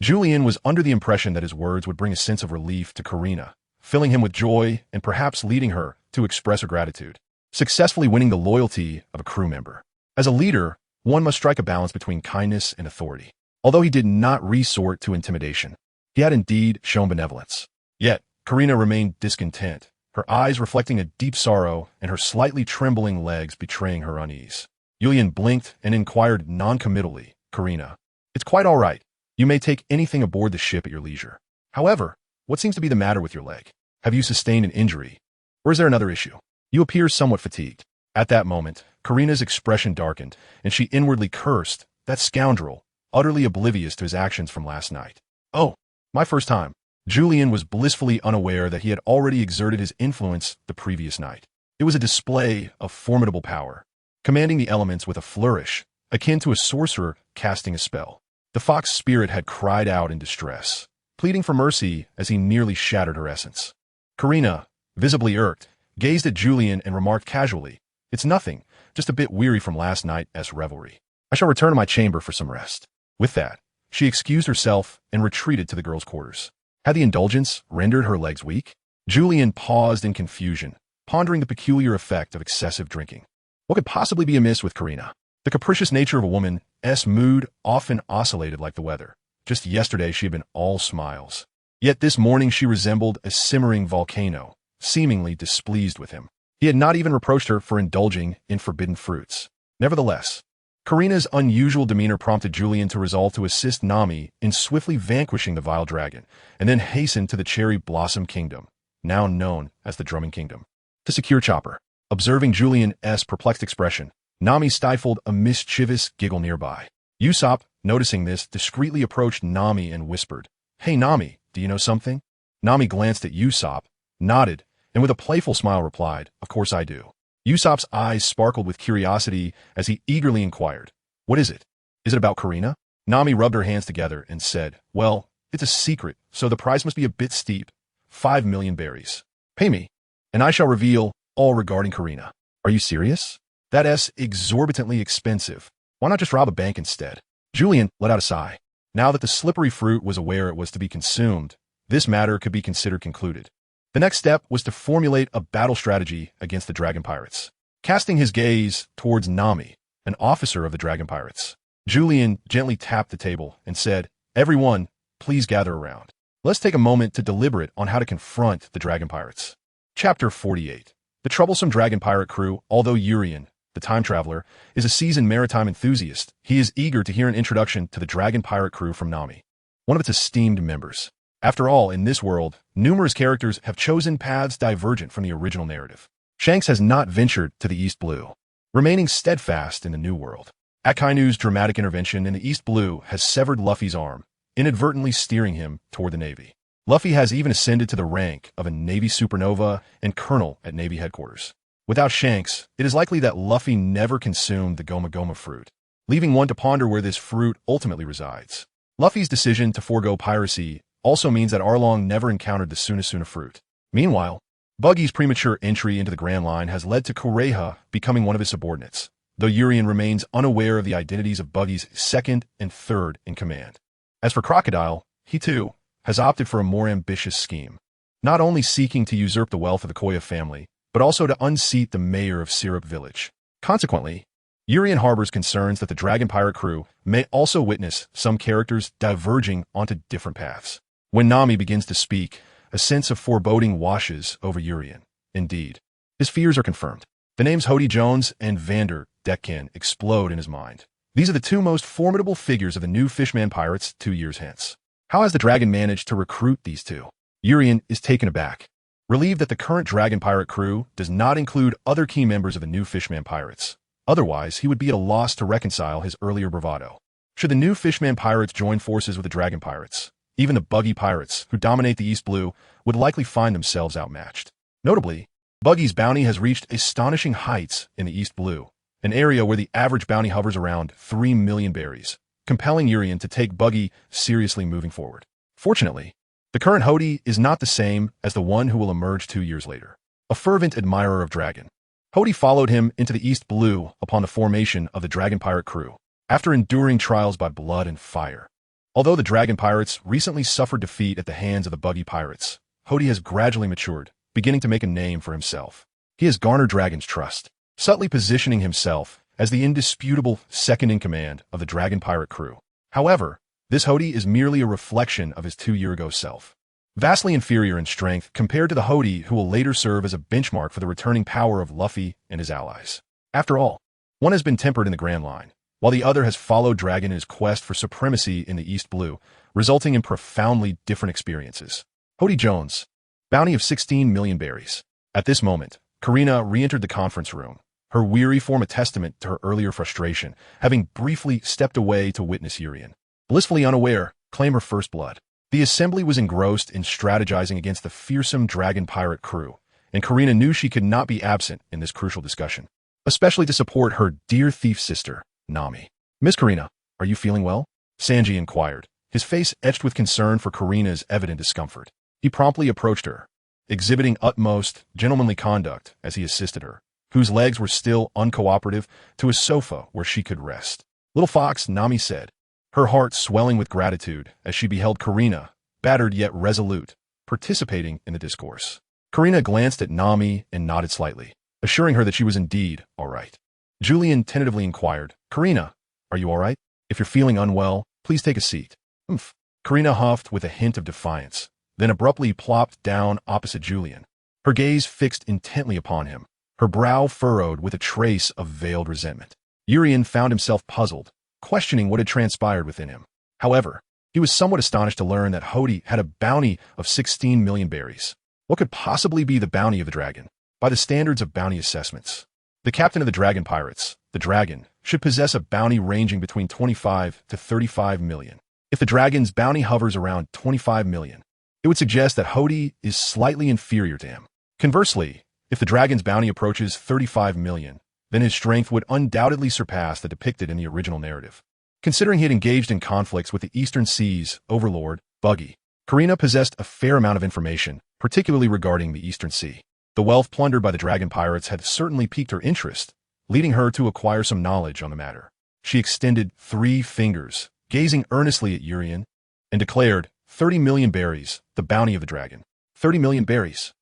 Julian was under the impression that his words would bring a sense of relief to Karina, filling him with joy and perhaps leading her to express her gratitude, successfully winning the loyalty of a crew member. As a leader, one must strike a balance between kindness and authority. Although he did not resort to intimidation, he had indeed shown benevolence. Yet, Karina remained discontent, her eyes reflecting a deep sorrow and her slightly trembling legs betraying her unease. Yulian blinked and inquired noncommittally, Karina, It's quite all right. You may take anything aboard the ship at your leisure. However, what seems to be the matter with your leg? Have you sustained an injury? Or is there another issue? You appear somewhat fatigued. At that moment, Karina's expression darkened, and she inwardly cursed, that scoundrel, utterly oblivious to his actions from last night. Oh, my first time. Julian was blissfully unaware that he had already exerted his influence the previous night. It was a display of formidable power, commanding the elements with a flourish, akin to a sorcerer casting a spell. The fox spirit had cried out in distress, pleading for mercy as he nearly shattered her essence. Karina, visibly irked, gazed at Julian and remarked casually, It's nothing, just a bit weary from last night's revelry. I shall return to my chamber for some rest. With that, she excused herself and retreated to the girls' quarters. Had the indulgence rendered her legs weak? Julian paused in confusion, pondering the peculiar effect of excessive drinking. What could possibly be amiss with Karina? The capricious nature of a woman's mood often oscillated like the weather. Just yesterday she had been all smiles. Yet this morning she resembled a simmering volcano, seemingly displeased with him. He had not even reproached her for indulging in forbidden fruits. Nevertheless, Karina's unusual demeanor prompted Julian to resolve to assist Nami in swiftly vanquishing the vile dragon, and then hasten to the Cherry Blossom Kingdom, now known as the Drumming Kingdom, to secure Chopper. Observing Julian's perplexed expression, Nami stifled a mischievous giggle nearby. Usopp, noticing this, discreetly approached Nami and whispered, "Hey Nami, do you know something?" Nami glanced at Usopp, nodded, and with a playful smile replied, "Of course I do." Usopp's eyes sparkled with curiosity as he eagerly inquired, "What is it? Is it about Karina?" Nami rubbed her hands together and said, "Well, it's a secret, so the price must be a bit steep. 5 million berries. Pay me, and I shall reveal all regarding Karina." "Are you serious? That's exorbitantly expensive. Why not just rob a bank instead?" Julian let out a sigh. Now that the slippery fruit was aware it was to be consumed, this matter could be considered concluded. The next step was to formulate a battle strategy against the Dragon Pirates. Casting his gaze towards Nami, an officer of the Dragon Pirates, Julian gently tapped the table and said, "Everyone, please gather around. Let's take a moment to deliberate on how to confront the Dragon Pirates." Chapter 48. The troublesome Dragon Pirate crew. Although Urien, the time traveler, is a seasoned maritime enthusiast, he is eager to hear an introduction to the Dragon Pirate crew from Nami, one of its esteemed members. After all, in this world, numerous characters have chosen paths divergent from the original narrative. Shanks has not ventured to the East Blue, remaining steadfast in the New World. Akainu's dramatic intervention in the East Blue has severed Luffy's arm, inadvertently steering him toward the Navy. Luffy has even ascended to the rank of a Navy supernova and colonel at Navy headquarters. Without Shanks, it is likely that Luffy never consumed the Goma Goma fruit, leaving one to ponder where this fruit ultimately resides. Luffy's decision to forego piracy also means that Arlong never encountered the Sunasuna fruit. Meanwhile, Buggy's premature entry into the Grand Line has led to Kureha becoming one of his subordinates, though Urien remains unaware of the identities of Buggy's second and third in command. As for Crocodile, he too has opted for a more ambitious scheme, not only seeking to usurp the wealth of the Koya family, but also to unseat the mayor of Syrup Village. Consequently, Urien harbors concerns that the Dragon Pirate crew may also witness some characters diverging onto different paths. When Nami begins to speak, a sense of foreboding washes over Urien. Indeed, his fears are confirmed. The names Hody Jones and Vander Decken explode in his mind. These are the two most formidable figures of the new Fishman pirates 2 years hence. How has the dragon managed to recruit these two? Urien is taken aback, relieved that the current Dragon Pirate crew does not include other key members of the new Fishman pirates. Otherwise, he would be at a loss to reconcile his earlier bravado. Should the new Fishman pirates join forces with the Dragon Pirates, even the Buggy pirates, who dominate the East Blue, would likely find themselves outmatched. Notably, Buggy's bounty has reached astonishing heights in the East Blue, an area where the average bounty hovers around 3 million berries, compelling Urien to take Buggy seriously moving forward. Fortunately, the current Hody is not the same as the one who will emerge 2 years later. A fervent admirer of Dragon, Hody followed him into the East Blue upon the formation of the Dragon Pirate crew, after enduring trials by blood and fire. Although the Dragon Pirates recently suffered defeat at the hands of the Buggy Pirates, Hody has gradually matured, beginning to make a name for himself. He has garnered Dragon's trust, subtly positioning himself as the indisputable second-in-command of the Dragon Pirate crew. However, this Hody is merely a reflection of his 2-year-ago self, vastly inferior in strength compared to the Hody who will later serve as a benchmark for the returning power of Luffy and his allies. After all, one has been tempered in the Grand Line, while the other has followed Dragon in his quest for supremacy in the East Blue, resulting in profoundly different experiences. Hody Jones, bounty of 16 million berries. At this moment, Karina re-entered the conference room, her weary form a testament to her earlier frustration, having briefly stepped away to witness Urien, blissfully unaware, claim her first blood. The assembly was engrossed in strategizing against the fearsome Dragon Pirate crew, and Karina knew she could not be absent in this crucial discussion, especially to support her dear thief sister, Nami. "Miss Karina, are you feeling well?" Sanji inquired, his face etched with concern for Karina's evident discomfort. He promptly approached her, exhibiting utmost gentlemanly conduct as he assisted her, whose legs were still uncooperative, to a sofa where she could rest. "Little Fox," Nami said, her heart swelling with gratitude as she beheld Karina, battered yet resolute, participating in the discourse. Karina glanced at Nami and nodded slightly, assuring her that she was indeed all right. Julian tentatively inquired, "Karina, are you all right? If you're feeling unwell, please take a seat." "Humph." Karina huffed with a hint of defiance, then abruptly plopped down opposite Julian, her gaze fixed intently upon him, her brow furrowed with a trace of veiled resentment. Urian found himself puzzled, questioning what had transpired within him. However, he was somewhat astonished to learn that Hody had a bounty of 16 million berries. What could possibly be the bounty of the dragon? By the standards of bounty assessments, the captain of the dragon pirates, the dragon, should possess a bounty ranging between 25 to 35 million. If the dragon's bounty hovers around 25 million, it would suggest that Hody is slightly inferior to him. Conversely, if the dragon's bounty approaches 35 million, then his strength would undoubtedly surpass the depicted in the original narrative. Considering he had engaged in conflicts with the Eastern Sea's overlord, Buggy, Karina possessed a fair amount of information, particularly regarding the Eastern Sea. The wealth plundered by the dragon pirates had certainly piqued her interest, leading her to acquire some knowledge on the matter. She extended 3 fingers, gazing earnestly at Urian, and declared, 30 million berries, the bounty of the dragon. 30 million berries.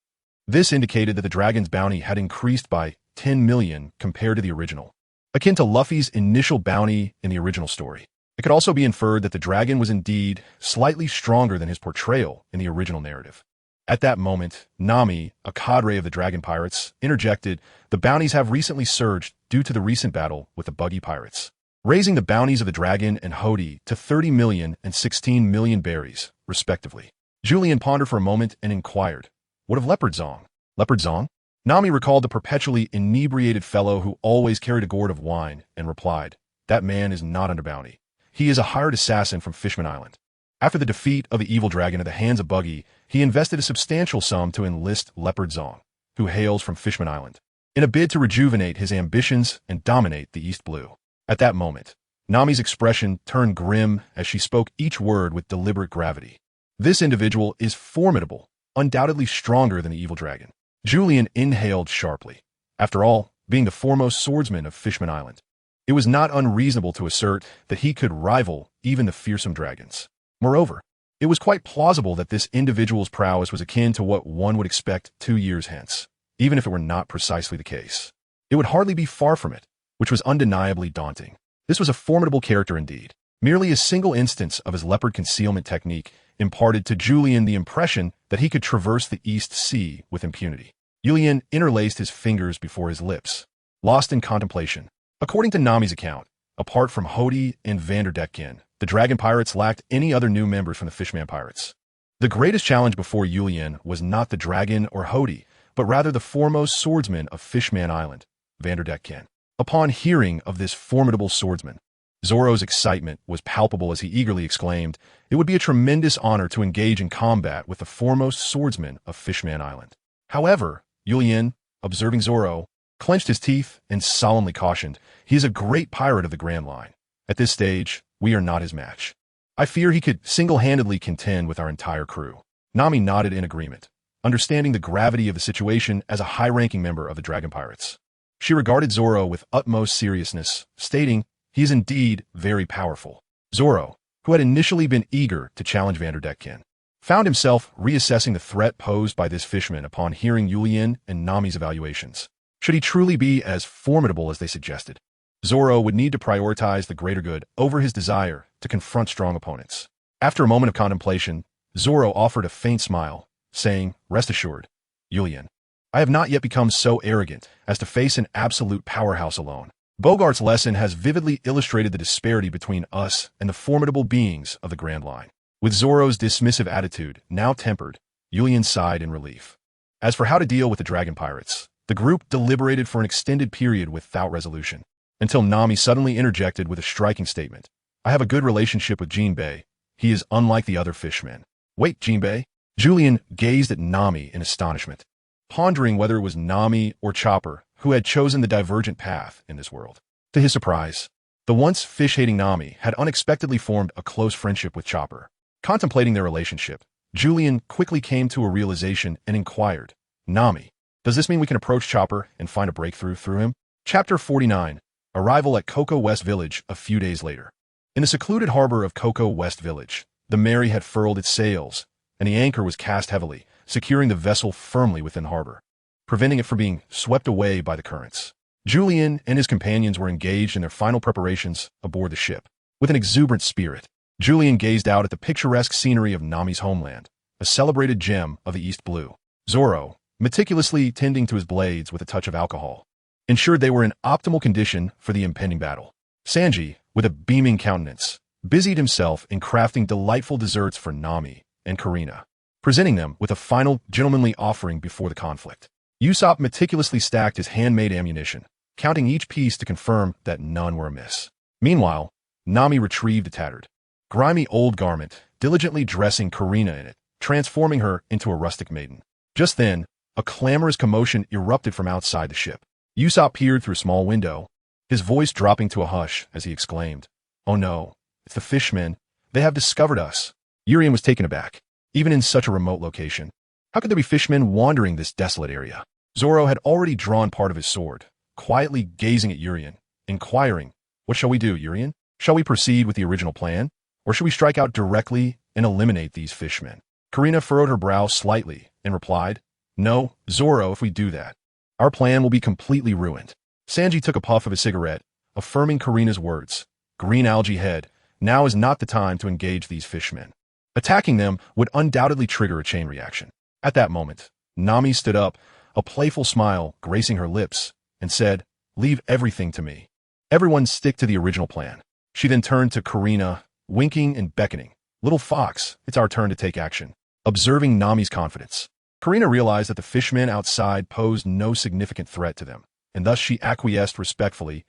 This indicated that the dragon's bounty had increased by 10 million compared to the original, akin to Luffy's initial bounty in the original story. It could also be inferred that the dragon was indeed slightly stronger than his portrayal in the original narrative. At that moment, Nami, a cadre of the dragon pirates, interjected, "The bounties have recently surged due to the recent battle with the Buggy pirates," raising the bounties of the dragon and Hody to 30 million and 16 million berries, respectively. Julian pondered for a moment and inquired, "What of Leopard Zong?" "Leopard Zong?" Nami recalled the perpetually inebriated fellow who always carried a gourd of wine and replied, "That man is not under bounty. He is a hired assassin from Fishman Island. After the defeat of the evil dragon at the hands of Buggy, he invested a substantial sum to enlist Leopard Zong, who hails from Fishman Island, in a bid to rejuvenate his ambitions and dominate the East Blue." At that moment, Nami's expression turned grim as she spoke each word with deliberate gravity. "This individual is formidable, undoubtedly stronger than the evil dragon." Julian inhaled sharply. After all, being the foremost swordsman of Fishman Island, it was not unreasonable to assert that he could rival even the fearsome dragons. Moreover, it was quite plausible that this individual's prowess was akin to what one would expect 2 years hence, even if it were not precisely the case. It would hardly be far from it, which was undeniably daunting. This was a formidable character indeed. Merely a single instance of his leopard concealment technique imparted to Julian the impression that he could traverse the East Sea with impunity. Julian interlaced his fingers before his lips, lost in contemplation. According to Nami's account, apart from Hody and Vanderdecken, the dragon pirates lacked any other new members from the Fishman pirates. The greatest challenge before Julian was not the dragon or Hody, but rather the foremost swordsman of Fishman Island, Vanderdecken. Upon hearing of this formidable swordsman, Zoro's excitement was palpable as he eagerly exclaimed, "It would be a tremendous honor to engage in combat with the foremost swordsman of Fishman Island." However, Julian, observing Zoro, clenched his teeth and solemnly cautioned, "He is a great pirate of the Grand Line. At this stage, we are not his match. I fear he could single-handedly contend with our entire crew." Nami nodded in agreement, understanding the gravity of the situation as a high-ranking member of the Dragon Pirates. She regarded Zoro with utmost seriousness, stating, "He is indeed very powerful." Zoro, who had initially been eager to challenge Vanderdecken, found himself reassessing the threat posed by this fisherman upon hearing Julian and Nami's evaluations. Should he truly be as formidable as they suggested, Zoro would need to prioritize the greater good over his desire to confront strong opponents. After a moment of contemplation, Zoro offered a faint smile, saying, "Rest assured, Julian, I have not yet become so arrogant as to face an absolute powerhouse alone." Bogart's lesson has vividly illustrated the disparity between us and the formidable beings of the Grand Line. With Zoro's dismissive attitude now tempered, Julian sighed in relief. As for how to deal with the dragon pirates, the group deliberated for an extended period without resolution, until Nami suddenly interjected with a striking statement. "I have a good relationship with Jinbei. He is unlike the other fishmen." "Wait, Jinbei?" Julian gazed at Nami in astonishment, pondering whether it was Nami or Chopper who had chosen the divergent path in this world. To his surprise, the once fish-hating Nami had unexpectedly formed a close friendship with Chopper. Contemplating their relationship, Julian quickly came to a realization and inquired, "Nami, does this mean we can approach Chopper and find a breakthrough through him?" Chapter 49. Arrival at Cocoa West Village a few days later. In the secluded harbor of Cocoa West Village, the Mary had furled its sails, and the anchor was cast heavily, securing the vessel firmly within harbor, preventing it from being swept away by the currents. Julian and his companions were engaged in their final preparations aboard the ship. With an exuberant spirit, Julian gazed out at the picturesque scenery of Nami's homeland, a celebrated gem of the East Blue. Zoro, meticulously tending to his blades with a touch of alcohol, ensured they were in optimal condition for the impending battle. Sanji, with a beaming countenance, busied himself in crafting delightful desserts for Nami and Karina, presenting them with a final gentlemanly offering before the conflict. Usopp meticulously stacked his handmade ammunition, counting each piece to confirm that none were amiss. Meanwhile, Nami retrieved a tattered, grimy old garment, diligently dressing Karina in it, transforming her into a rustic maiden. Just then, a clamorous commotion erupted from outside the ship. Usopp peered through a small window, his voice dropping to a hush as he exclaimed, "Oh no, it's the fishmen. They have discovered us." Urien was taken aback. Even in such a remote location, how could there be fishmen wandering this desolate area? Zoro had already drawn part of his sword, quietly gazing at Urien, inquiring, "What shall we do, Urien? Shall we proceed with the original plan, or should we strike out directly and eliminate these fishmen?" Karina furrowed her brow slightly and replied, "No, Zoro, if we do that, our plan will be completely ruined." Sanji took a puff of his cigarette, affirming Karina's words. "Green algae head, now is not the time to engage these fishmen. Attacking them would undoubtedly trigger a chain reaction." At that moment, Nami stood up, a playful smile gracing her lips, and said, "Leave everything to me. Everyone stick to the original plan." She then turned to Karina, winking and beckoning. "Little fox, it's our turn to take action." Observing Nami's confidence, Karina realized that the fishmen outside posed no significant threat to them, and thus she acquiesced respectfully.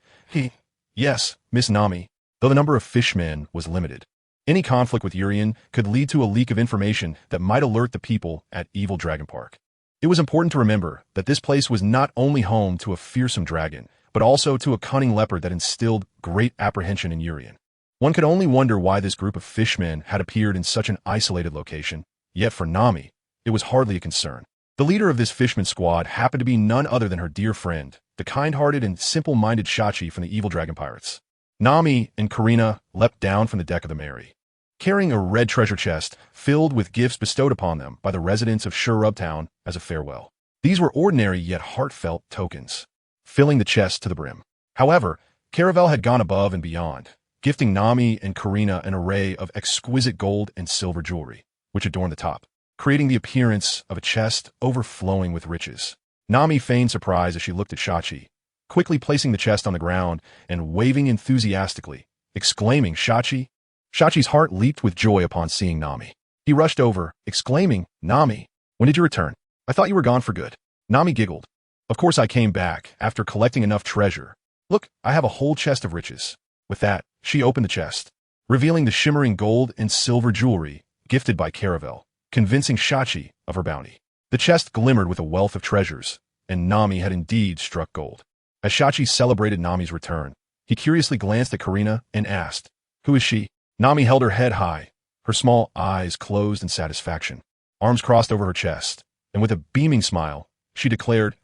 Yes, Miss Nami," though the number of fishmen was limited. Any conflict with Urien could lead to a leak of information that might alert the people at Evil Dragon Park. It was important to remember that this place was not only home to a fearsome dragon, but also to a cunning leopard that instilled great apprehension in Urien. One could only wonder why this group of fishmen had appeared in such an isolated location, yet for Nami, it was hardly a concern. The leader of this fishman squad happened to be none other than her dear friend, the kind-hearted and simple-minded Shachi from the Evil Dragon Pirates. Nami and Karina leapt down from the deck of the Mary, carrying a red treasure chest filled with gifts bestowed upon them by the residents of Shurub Town as a farewell. These were ordinary yet heartfelt tokens, filling the chest to the brim. However, Caravel had gone above and beyond, gifting Nami and Karina an array of exquisite gold and silver jewelry, which adorned the top, creating the appearance of a chest overflowing with riches. Nami feigned surprise as she looked at Shachi, quickly placing the chest on the ground and waving enthusiastically, exclaiming, "Shachi!" Shachi's heart leaped with joy upon seeing Nami. He rushed over, exclaiming, "Nami, when did you return? I thought you were gone for good." Nami giggled. "Of course I came back, after collecting enough treasure. Look, I have a whole chest of riches." With that, she opened the chest, revealing the shimmering gold and silver jewelry gifted by Caravel, convincing Shachi of her bounty. The chest glimmered with a wealth of treasures, and Nami had indeed struck gold. As Shachi celebrated Nami's return, he curiously glanced at Karina and asked, "Who is she?" Nami held her head high, her small eyes closed in satisfaction, arms crossed over her chest, and with a beaming smile, she declared,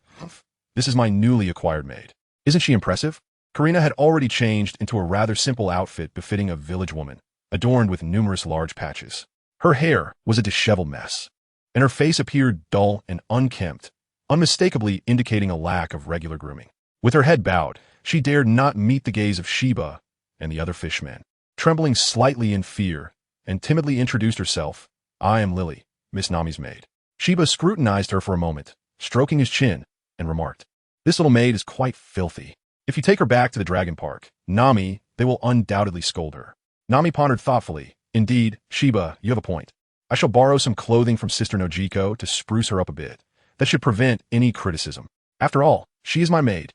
"This is my newly acquired maid. Isn't she impressive?" Karina had already changed into a rather simple outfit befitting a village woman, adorned with numerous large patches. Her hair was a disheveled mess, and her face appeared dull and unkempt, unmistakably indicating a lack of regular grooming. With her head bowed, she dared not meet the gaze of Sheba and the other fishmen. Trembling slightly in fear, and timidly introduced herself, "I am Lily, Miss Nami's maid." Sheba scrutinized her for a moment, stroking his chin, and remarked, "This little maid is quite filthy. If you take her back to the Dragon Park, Nami, they will undoubtedly scold her." Nami pondered thoughtfully. "Indeed, Sheba, you have a point. I shall borrow some clothing from Sister Nojiko to spruce her up a bit. That should prevent any criticism. After all, she is my maid."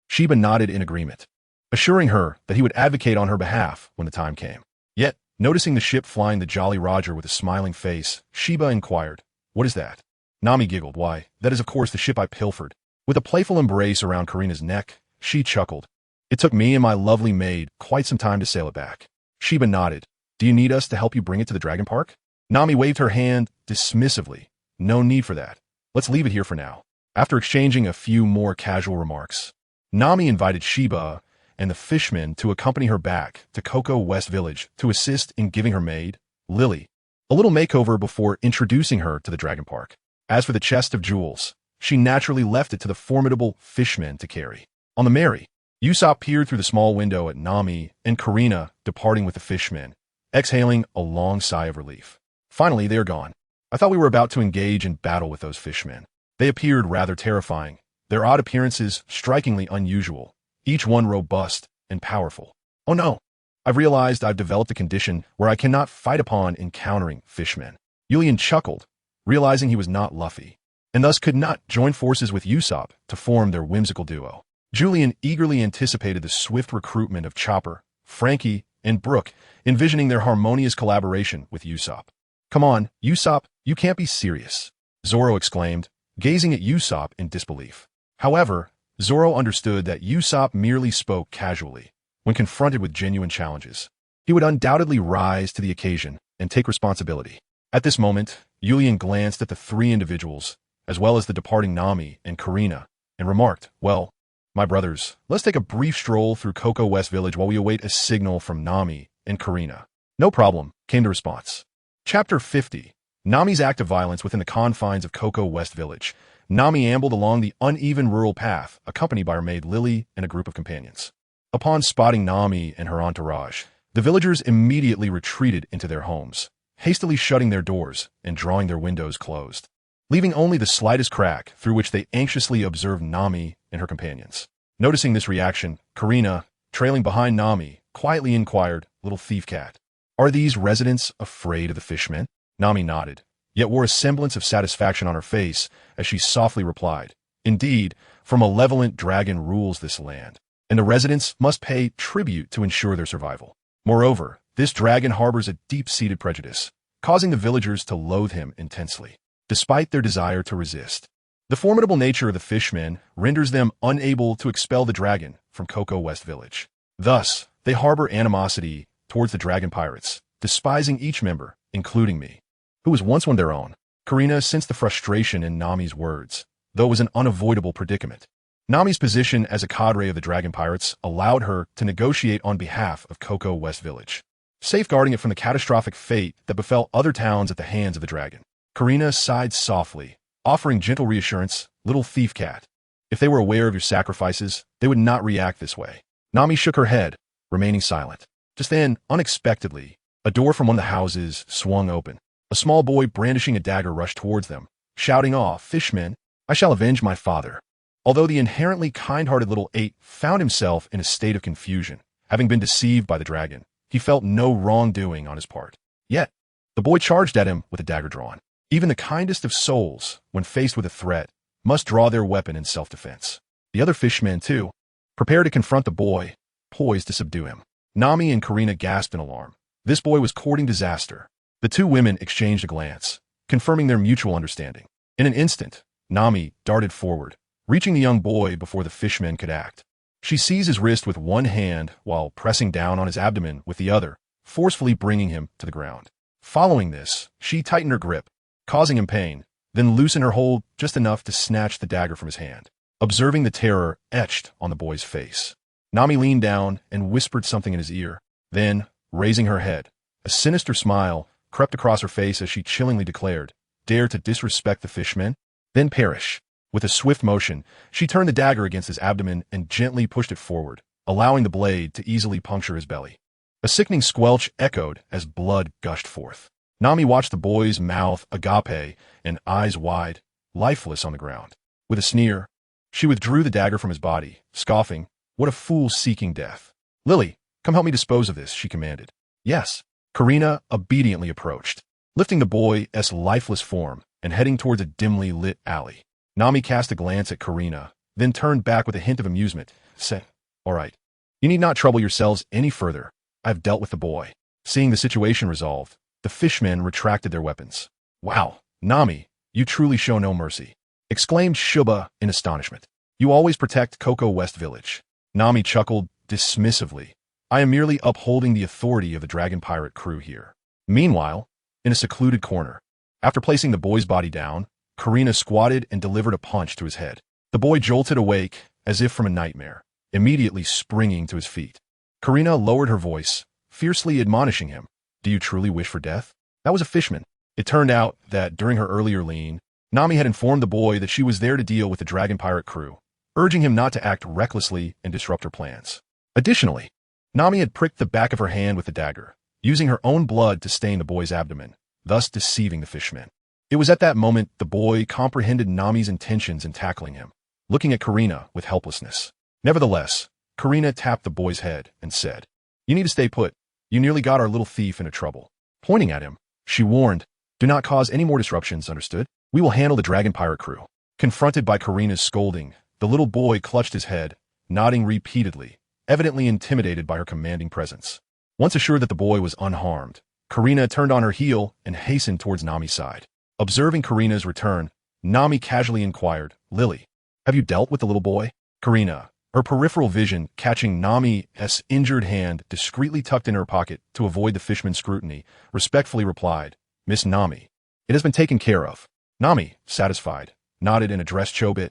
Sheba nodded in agreement, assuring her that he would advocate on her behalf when the time came. Yet, noticing the ship flying the Jolly Roger with a smiling face, Sheba inquired, "What is that?" Nami giggled. "Why, that is of course the ship I pilfered." With a playful embrace around Karina's neck, she chuckled. "It took me and my lovely maid quite some time to sail it back." Sheba nodded. "Do you need us to help you bring it to the Dragon Park?" Nami waved her hand dismissively. "No need for that. Let's leave it here for now." After exchanging a few more casual remarks, Nami invited Sheba and the fishmen to accompany her back to Cocoa West Village to assist in giving her maid, Lily, A little makeover before introducing her to the Dragon Park. As for the chest of jewels, she naturally left it to the formidable fishmen to carry. On the merry, Usopp peered through the small window at Nami and Karina departing with the fishmen, exhaling a long sigh of relief. Finally, they are gone. I thought we were about to engage in battle with those fishmen. They appeared rather terrifying, their odd appearances strikingly unusual, each one robust and powerful. Oh no! I've realized I've developed a condition where I cannot fight upon encountering fishmen. Julian chuckled, realizing he was not Luffy, and thus could not join forces with Usopp to form their whimsical duo. Julian eagerly anticipated the swift recruitment of Chopper, Frankie, and Brook, envisioning their harmonious collaboration with Usopp. Come on, Usopp, you can't be serious, Zoro exclaimed, gazing at Usopp in disbelief. However, Zoro understood that Usopp merely spoke casually. When confronted with genuine challenges, he would undoubtedly rise to the occasion and take responsibility. At this moment, Julian glanced at the three individuals, as well as the departing Nami and Karina, and remarked, well, my brothers, let's take a brief stroll through Cocoa West Village while we await a signal from Nami and Karina. No problem, came the response. Chapter 50. Nami's act of violence within the confines of Cocoa West Village. Nami ambled along the uneven rural path, accompanied by her maid Lily and a group of companions. Upon spotting Nami and her entourage, the villagers immediately retreated into their homes, hastily shutting their doors and drawing their windows closed, leaving only the slightest crack through which they anxiously observed Nami and her companions. Noticing this reaction, Karina, trailing behind Nami, quietly inquired, "Little thief cat, are these residents afraid of the fishmen?" Nami nodded, yet wore a semblance of satisfaction on her face as she softly replied, "Indeed, for malevolent dragon rules this land, and the residents must pay tribute to ensure their survival. Moreover, this dragon harbors a deep-seated prejudice, causing the villagers to loathe him intensely, despite their desire to resist. The formidable nature of the fishmen renders them unable to expel the dragon from Cocoa West Village. Thus, they harbor animosity towards the dragon pirates, despising each member, including me, who was once one of their own." Karina sensed the frustration in Nami's words, though it was an unavoidable predicament. Nami's position as a cadre of the dragon pirates allowed her to negotiate on behalf of Cocoa West Village, safeguarding it from the catastrophic fate that befell other towns at the hands of the dragon. Karina sighed softly, offering gentle reassurance, "Little thief cat, if they were aware of your sacrifices, they would not react this way." Nami shook her head, remaining silent. Just then, unexpectedly, a door from one of the houses swung open. A small boy brandishing a dagger rushed towards them, shouting off, "Fishmen, I shall avenge my father." Although the inherently kind-hearted little ape found himself in a state of confusion, having been deceived by the dragon, he felt no wrongdoing on his part. Yet, the boy charged at him with a dagger drawn. Even the kindest of souls, when faced with a threat, must draw their weapon in self-defense. The other fishmen, too, prepared to confront the boy, poised to subdue him. Nami and Karina gasped in alarm. This boy was courting disaster. The two women exchanged a glance, confirming their mutual understanding. In an instant, Nami darted forward, reaching the young boy before the fishmen could act. She seized his wrist with one hand while pressing down on his abdomen with the other, forcefully bringing him to the ground. Following this, she tightened her grip, causing him pain, then loosened her hold just enough to snatch the dagger from his hand, observing the terror etched on the boy's face. Nami leaned down and whispered something in his ear. Then, raising her head, a sinister smile crept across her face as she chillingly declared, "Dare to disrespect the fishmen? Then perish." With a swift motion, she turned the dagger against his abdomen and gently pushed it forward, allowing the blade to easily puncture his belly. A sickening squelch echoed as blood gushed forth. Nami watched the boy's mouth agape and eyes wide, lifeless on the ground. With a sneer, she withdrew the dagger from his body, scoffing, "What a fool seeking death. Lily, come help me dispose of this," she commanded. "Yes." Karina obediently approached, lifting the boy's lifeless form and heading towards a dimly lit alley. Nami cast a glance at Karina, then turned back with a hint of amusement, said, "All right, you need not trouble yourselves any further. I have dealt with the boy." Seeing the situation resolved, the fishmen retracted their weapons. "Wow, Nami, you truly show no mercy," exclaimed Shuba in astonishment. "You always protect Cocoa West Village." Nami chuckled dismissively. "I am merely upholding the authority of the dragon pirate crew here." Meanwhile, in a secluded corner, after placing the boy's body down, Karina squatted and delivered a punch to his head. The boy jolted awake, as if from a nightmare, immediately springing to his feet. Karina lowered her voice, fiercely admonishing him, "Do you truly wish for death?" That was a fishman. It turned out that during her earlier lean, Nami had informed the boy that she was there to deal with the dragon pirate crew, urging him not to act recklessly and disrupt her plans. Additionally, Nami had pricked the back of her hand with the dagger, using her own blood to stain the boy's abdomen, thus deceiving the fishmen. It was at that moment the boy comprehended Nami's intentions in tackling him, looking at Karina with helplessness. Nevertheless, Karina tapped the boy's head and said, "You need to stay put. You nearly got our little thief into trouble." Pointing at him, she warned, "Do not cause any more disruptions, understood? We will handle the dragon pirate crew." Confronted by Karina's scolding, the little boy clutched his head, nodding repeatedly, evidently intimidated by her commanding presence. Once assured that the boy was unharmed, Karina turned on her heel and hastened towards Nami's side. Observing Karina's return, Nami casually inquired, "Lily, have you dealt with the little boy?" Karina, her peripheral vision catching Nami's injured hand discreetly tucked in her pocket to avoid the fishman's scrutiny, respectfully replied, "Miss Nami, it has been taken care of." Nami, satisfied, nodded and addressed Chobit.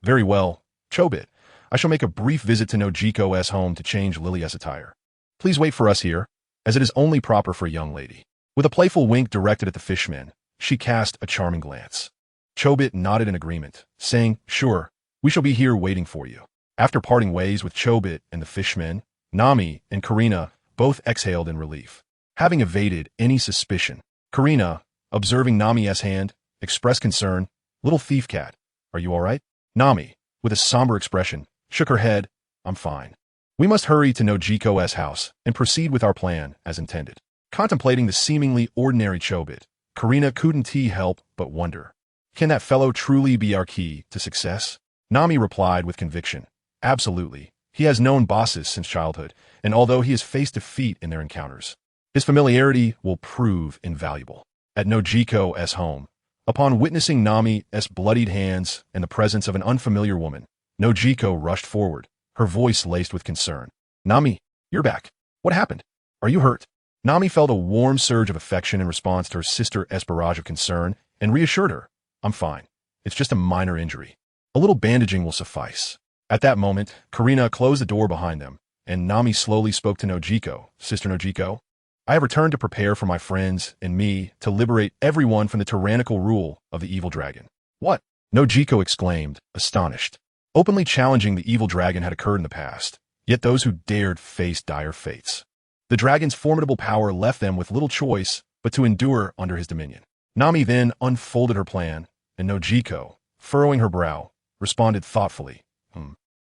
"Very well, Chobit. I shall make a brief visit to Nojiko's home to change Lily's attire. Please wait for us here, as it is only proper for a young lady." With a playful wink directed at the fishman, she cast a charming glance. Chobit nodded in agreement, saying, "Sure, we shall be here waiting for you." After parting ways with Chobit and the fishmen, Nami and Karina both exhaled in relief, having evaded any suspicion. Karina, observing Nami's hand, expressed concern, "Little thief cat, are you all right?" Nami, with a somber expression, shook her head, "I'm fine. We must hurry to Nojiko's house and proceed with our plan as intended." Contemplating the seemingly ordinary Chobit, Karina couldn't help but wonder, "Can that fellow truly be our key to success?" Nami replied with conviction, "Absolutely. He has known bosses since childhood, and although he has faced defeat in their encounters, his familiarity will prove invaluable." At Nojiko's home, upon witnessing Nami's bloodied hands and the presence of an unfamiliar woman, Nojiko rushed forward, her voice laced with concern. "Nami, you're back. What happened? Are you hurt?" Nami felt a warm surge of affection in response to her sister's barrage of concern and reassured her, "I'm fine. It's just a minor injury. A little bandaging will suffice." At that moment, Karina closed the door behind them, and Nami slowly spoke to Nojiko. "Sister Nojiko, I have returned to prepare for my friends and me to liberate everyone from the tyrannical rule of the evil dragon." "What?" Nojiko exclaimed, astonished. Openly challenging the evil dragon had occurred in the past, yet those who dared faced dire fates. The dragon's formidable power left them with little choice but to endure under his dominion. Nami then unfolded her plan, and Nojiko, furrowing her brow, responded thoughtfully,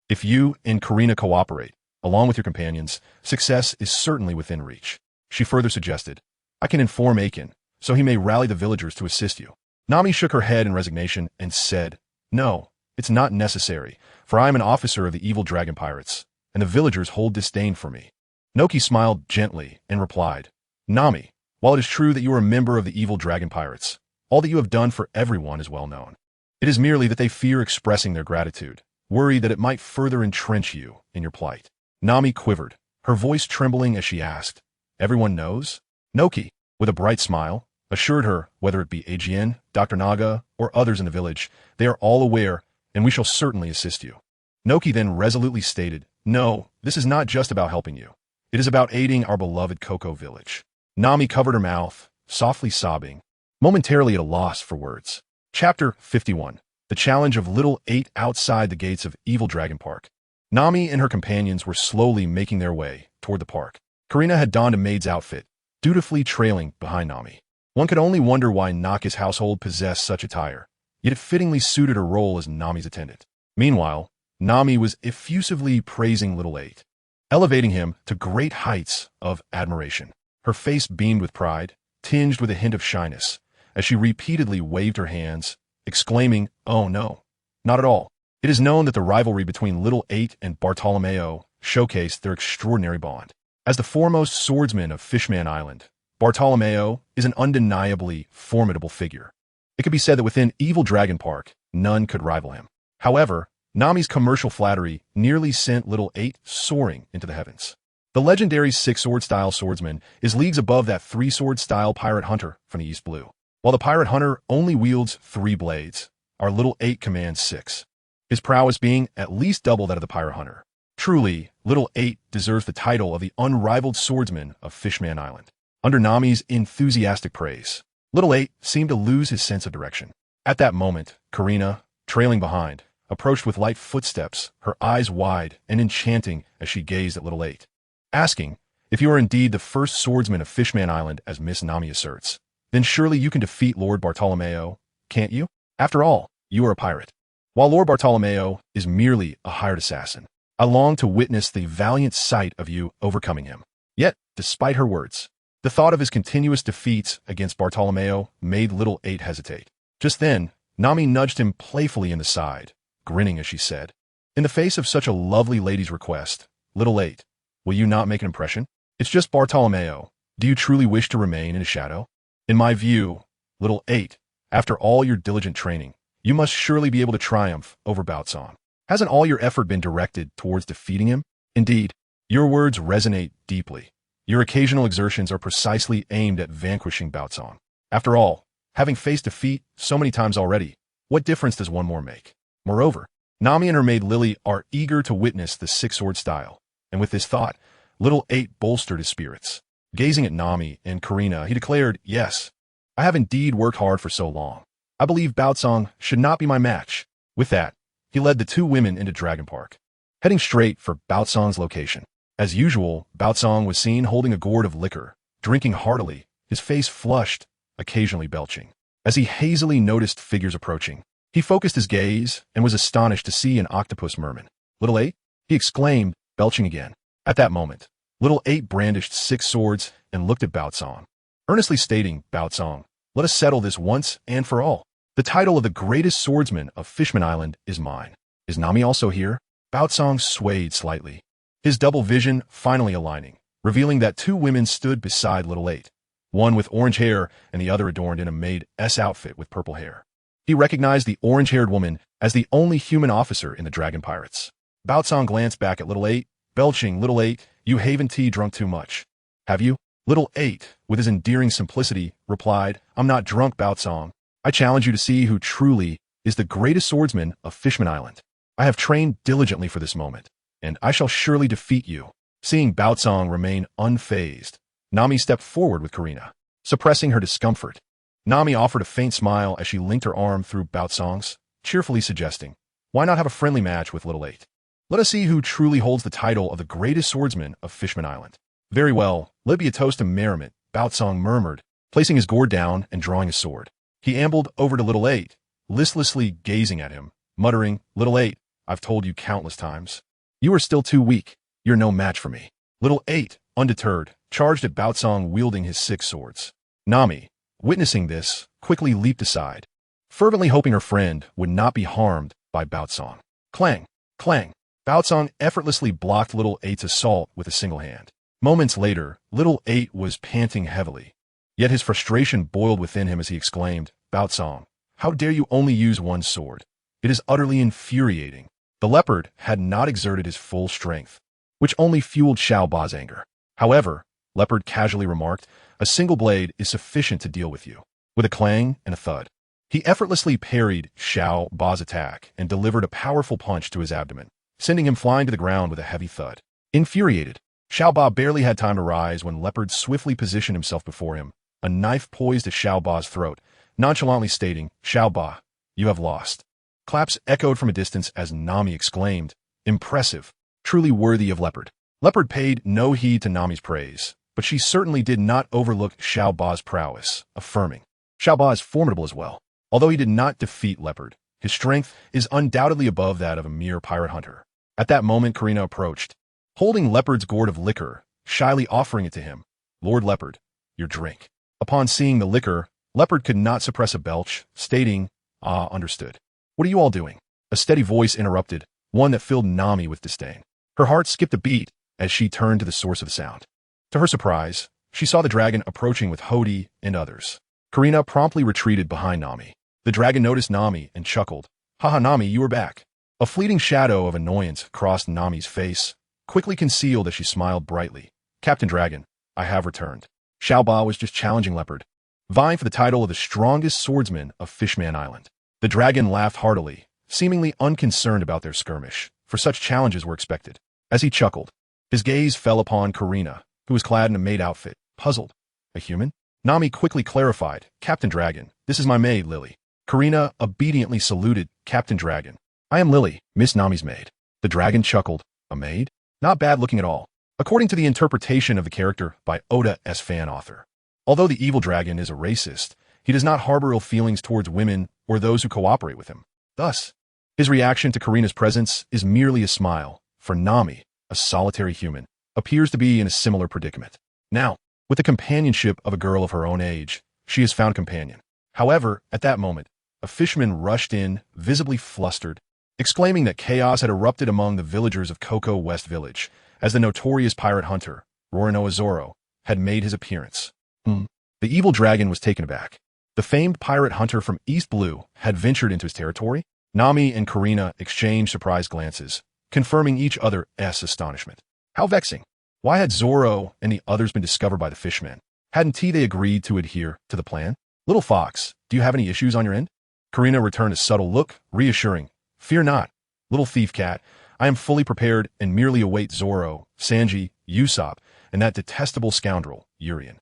"If you and Karina cooperate, along with your companions, success is certainly within reach." She further suggested, "I can inform Aiken, so he may rally the villagers to assist you." Nami shook her head in resignation and said, "No, it's not necessary, for I am an officer of the evil dragon pirates, and the villagers hold disdain for me." Noki smiled gently and replied, "Nami, while it is true that you are a member of the evil dragon pirates, all that you have done for everyone is well known. It is merely that they fear expressing their gratitude, worry that it might further entrench you in your plight." Nami quivered, her voice trembling as she asked, "Everyone knows?" Noki, with a bright smile, assured her, whether it be Ajien, Dr. Naga, or others in the village, they are all aware, and we shall certainly assist you. Noki then resolutely stated, "No, this is not just about helping you. It is about aiding our beloved Cocoa Village." Nami covered her mouth, softly sobbing, momentarily at a loss for words. Chapter 51. The Challenge of Little 8 outside the gates of Evil Dragon Park. Nami and her companions were slowly making their way toward the park. Karina had donned a maid's outfit, dutifully trailing behind Nami. One could only wonder why Naka's household possessed such attire, yet it fittingly suited her role as Nami's attendant. Meanwhile, Nami was effusively praising Little 8, elevating him to great heights of admiration. Her face beamed with pride, tinged with a hint of shyness, as she repeatedly waved her hands, exclaiming, "Oh no, not at all." It is known that the rivalry between Little 8 and Bartolomeo showcased their extraordinary bond. As the foremost swordsman of Fishman Island, Bartolomeo is an undeniably formidable figure. It could be said that within Evil Dragon Park, none could rival him. However, Nami's commercial flattery nearly sent Little 8 soaring into the heavens. The legendary 6-sword-style swordsman is leagues above that 3-sword-style pirate hunter from the East Blue. While the pirate hunter only wields 3 blades, our Little 8 commands 6, his prowess being at least double that of the pirate hunter. Truly, Little 8 deserves the title of the unrivaled swordsman of Fishman Island. Under Nami's enthusiastic praise, Little 8 seemed to lose his sense of direction. At that moment, Karina, trailing behind, approached with light footsteps, her eyes wide and enchanting as she gazed at Little 8, asking, "If you are indeed the first swordsman of Fishman Island, as Miss Nami asserts, then surely you can defeat Lord Bartolomeo, can't you? After all, you are a pirate. While Lord Bartolomeo is merely a hired assassin, I long to witness the valiant sight of you overcoming him." Yet, despite her words, the thought of his continuous defeats against Bartolomeo made Little 8 hesitate. Just then, Nami nudged him playfully in the side, grinning as she said, "In the face of such a lovely lady's request, Little 8, will you not make an impression? It's just Bartolomeo. Do you truly wish to remain in his shadow? In my view, Little 8, after all your diligent training, you must surely be able to triumph over Baotsong. Hasn't all your effort been directed towards defeating him? Indeed, your words resonate deeply. Your occasional exertions are precisely aimed at vanquishing Baotsong. After all, having faced defeat so many times already, what difference does one more make? Moreover, Nami and her maid Lily are eager to witness the six-sword style, and with this thought, Little 8 bolstered his spirits. Gazing at Nami and Karina, he declared, "Yes, I have indeed worked hard for so long. I believe Baotsong should not be my match." With that, he led the two women into Dragon Park, heading straight for Baotsong's location. As usual, Baotsong was seen holding a gourd of liquor, drinking heartily, his face flushed, occasionally belching. As he hazily noticed figures approaching, he focused his gaze and was astonished to see an octopus merman. "Little 8? He exclaimed, belching again. At that moment, Little 8 brandished 6 swords and looked at Baotsong, earnestly stating, "Baotsong, let us settle this once and for all. The title of the greatest swordsman of Fishman Island is mine. Is Nami also here?" Baotsong swayed slightly, his double vision finally aligning, revealing that 2 women stood beside Little 8, one with orange hair and the other adorned in a maid-s outfit with purple hair. He recognized the orange-haired woman as the only human officer in the Dragon Pirates. Baotsong glanced back at Little 8, belching, "Little 8, you Haven tea drunk too much. Have you?" Little 8, with his endearing simplicity, replied, "I'm not drunk, Baotsong. I challenge you to see who truly is the greatest swordsman of Fishman Island. I have trained diligently for this moment, and I shall surely defeat you." Seeing Baotsong remain unfazed, Nami stepped forward with Karina, suppressing her discomfort. Nami offered a faint smile as she linked her arm through Baotsong's, cheerfully suggesting, "Why not have a friendly match with Little 8? Let us see who truly holds the title of the greatest swordsman of Fishman Island." "Very well, let it be a toast to merriment," Baotsong murmured, placing his gourd down and drawing his sword. He ambled over to Little 8, listlessly gazing at him, muttering, "Little 8, I've told you countless times. You are still too weak. You're no match for me." Little 8, undeterred, charged at Baotsong wielding his 6 swords. Nami, witnessing this, quickly leaped aside, fervently hoping her friend would not be harmed by Baotsong. Clang! Clang! Baotsong effortlessly blocked Little 8's assault with a single hand. Moments later, Little 8 was panting heavily. Yet his frustration boiled within him as he exclaimed, "Baotsong, how dare you only use one sword? It is utterly infuriating." The leopard had not exerted his full strength, which only fueled Xiao Ba's anger. "However," Leopard casually remarked, "a single blade is sufficient to deal with you." With a clang and a thud, he effortlessly parried Xiao Ba's attack and delivered a powerful punch to his abdomen, sending him flying to the ground with a heavy thud. Infuriated, Xiao Ba barely had time to rise when Leopard swiftly positioned himself before him, a knife poised at Xiao Ba's throat, nonchalantly stating, "Xiao Ba, you have lost." Claps echoed from a distance as Nami exclaimed, "Impressive, truly worthy of Leopard." Leopard paid no heed to Nami's praise, but she certainly did not overlook Xiao Ba's prowess, affirming, "Xiao Ba is formidable as well. Although he did not defeat Leopard, his strength is undoubtedly above that of a mere pirate hunter." At that moment, Karina approached, holding Leopard's gourd of liquor, shyly offering it to him. "Lord Leopard, your drink." Upon seeing the liquor, Leopard could not suppress a belch, stating, "Ah, understood. What are you all doing?" A steady voice interrupted, one that filled Nami with disdain. Her heart skipped a beat as she turned to the source of the sound. To her surprise, she saw the dragon approaching with Hody and others. Karina promptly retreated behind Nami. The dragon noticed Nami and chuckled, "Haha, Nami, you are back." A fleeting shadow of annoyance crossed Nami's face, quickly concealed as she smiled brightly. "Captain Dragon, I have returned." Xiao Ba was just challenging Leopard, vying for the title of the strongest swordsman of Fishman Island. The dragon laughed heartily, seemingly unconcerned about their skirmish, for such challenges were expected. As he chuckled, his gaze fell upon Karina, who was clad in a maid outfit, puzzled. A human? Nami quickly clarified, Captain Dragon, this is my maid, Lily. Karina obediently saluted, Captain Dragon. I am Lily, Miss Nami's maid. The dragon chuckled, a maid? Not bad looking at all. According to the interpretation of the character by Oda as fan author. Although the evil dragon is a racist, he does not harbor ill feelings towards women or those who cooperate with him. Thus, his reaction to Karina's presence is merely a smile, for Nami, a solitary human, appears to be in a similar predicament. Now, with the companionship of a girl of her own age, she has found a companion. However, at that moment, a fisherman rushed in, visibly flustered, exclaiming that chaos had erupted among the villagers of Cocoa West Village, as the notorious pirate hunter, Roronoa Zoro, had made his appearance. The evil dragon was taken aback. The famed pirate hunter from East Blue had ventured into his territory. Nami and Karina exchanged surprised glances, confirming each other's astonishment. How vexing. Why had Zoro and the others been discovered by the fishmen? Hadn't they agreed to adhere to the plan? Little Fox, do you have any issues on your end? Karina returned a subtle look, reassuring. Fear not, little thief cat. I am fully prepared and merely await Zoro, Sanji, Usopp, and that detestable scoundrel, Urien.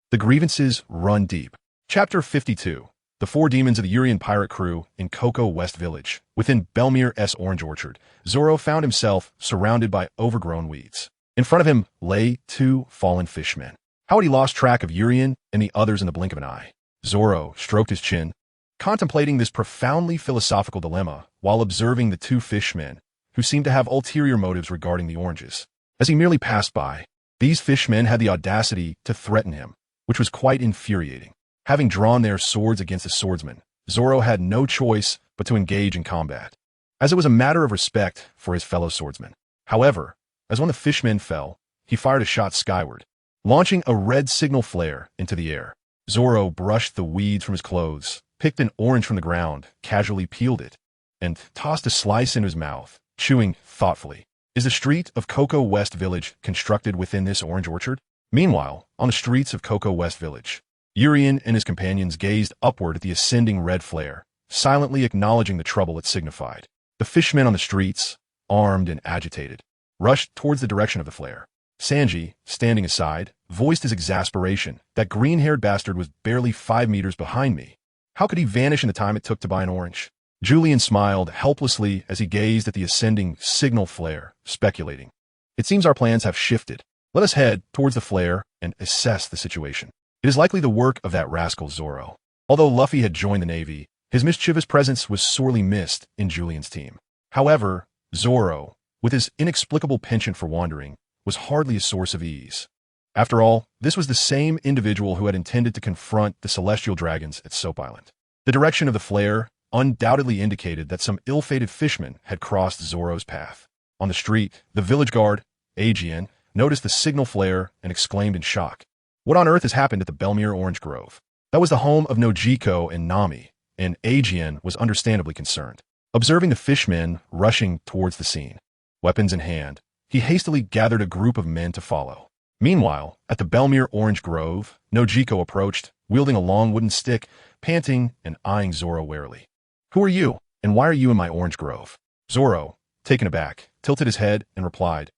The grievances run deep. Chapter 52. The four demons of the Urien pirate crew in Cocoa West Village. Within Belmere's orange orchard, Zoro found himself surrounded by overgrown weeds. In front of him lay two fallen fishmen. How had he lost track of Urien and the others in the blink of an eye? Zoro stroked his chin, contemplating this profoundly philosophical dilemma while observing the two fishmen, who seemed to have ulterior motives regarding the oranges. As he merely passed by, these fishmen had the audacity to threaten him, which was quite infuriating. Having drawn their swords against the swordsman, Zoro had no choice but to engage in combat, as it was a matter of respect for his fellow swordsmen. However, as one of the fishmen fell, he fired a shot skyward, launching a red signal flare into the air. Zoro brushed the weeds from his clothes, picked an orange from the ground, casually peeled it, and tossed a slice into his mouth, chewing thoughtfully. Is the street of Cocoa West Village constructed within this orange orchard? Meanwhile, on the streets of Cocoa West Village, Urien and his companions gazed upward at the ascending red flare, silently acknowledging the trouble it signified. The fishmen on the streets, armed and agitated, rushed towards the direction of the flare. Sanji, standing aside, voiced his exasperation. That green-haired bastard was barely 5 meters behind me. How could he vanish in the time it took to buy an orange? Julian smiled helplessly as he gazed at the ascending signal flare, speculating. It seems our plans have shifted. Let us head towards the flare and assess the situation. It is likely the work of that rascal Zoro. Although Luffy had joined the Navy, his mischievous presence was sorely missed in Julian's team. However, Zoro, with his inexplicable penchant for wandering, was hardly a source of ease. After all, this was the same individual who had intended to confront the celestial dragons at Soap Island. The direction of the flare undoubtedly indicated that some ill-fated fishmen had crossed Zoro's path. On the street, the village guard, Aegean, noticed the signal flare and exclaimed in shock. What on earth has happened at the Belmere Orange Grove? That was the home of Nojiko and Nami, and Aegean was understandably concerned. Observing the fishmen rushing towards the scene, weapons in hand, he hastily gathered a group of men to follow. Meanwhile, at the Belmere Orange Grove, Nojiko approached, wielding a long wooden stick, panting and eyeing Zoro warily. Who are you, and why are you in my orange grove? Zoro, taken aback, tilted his head and replied,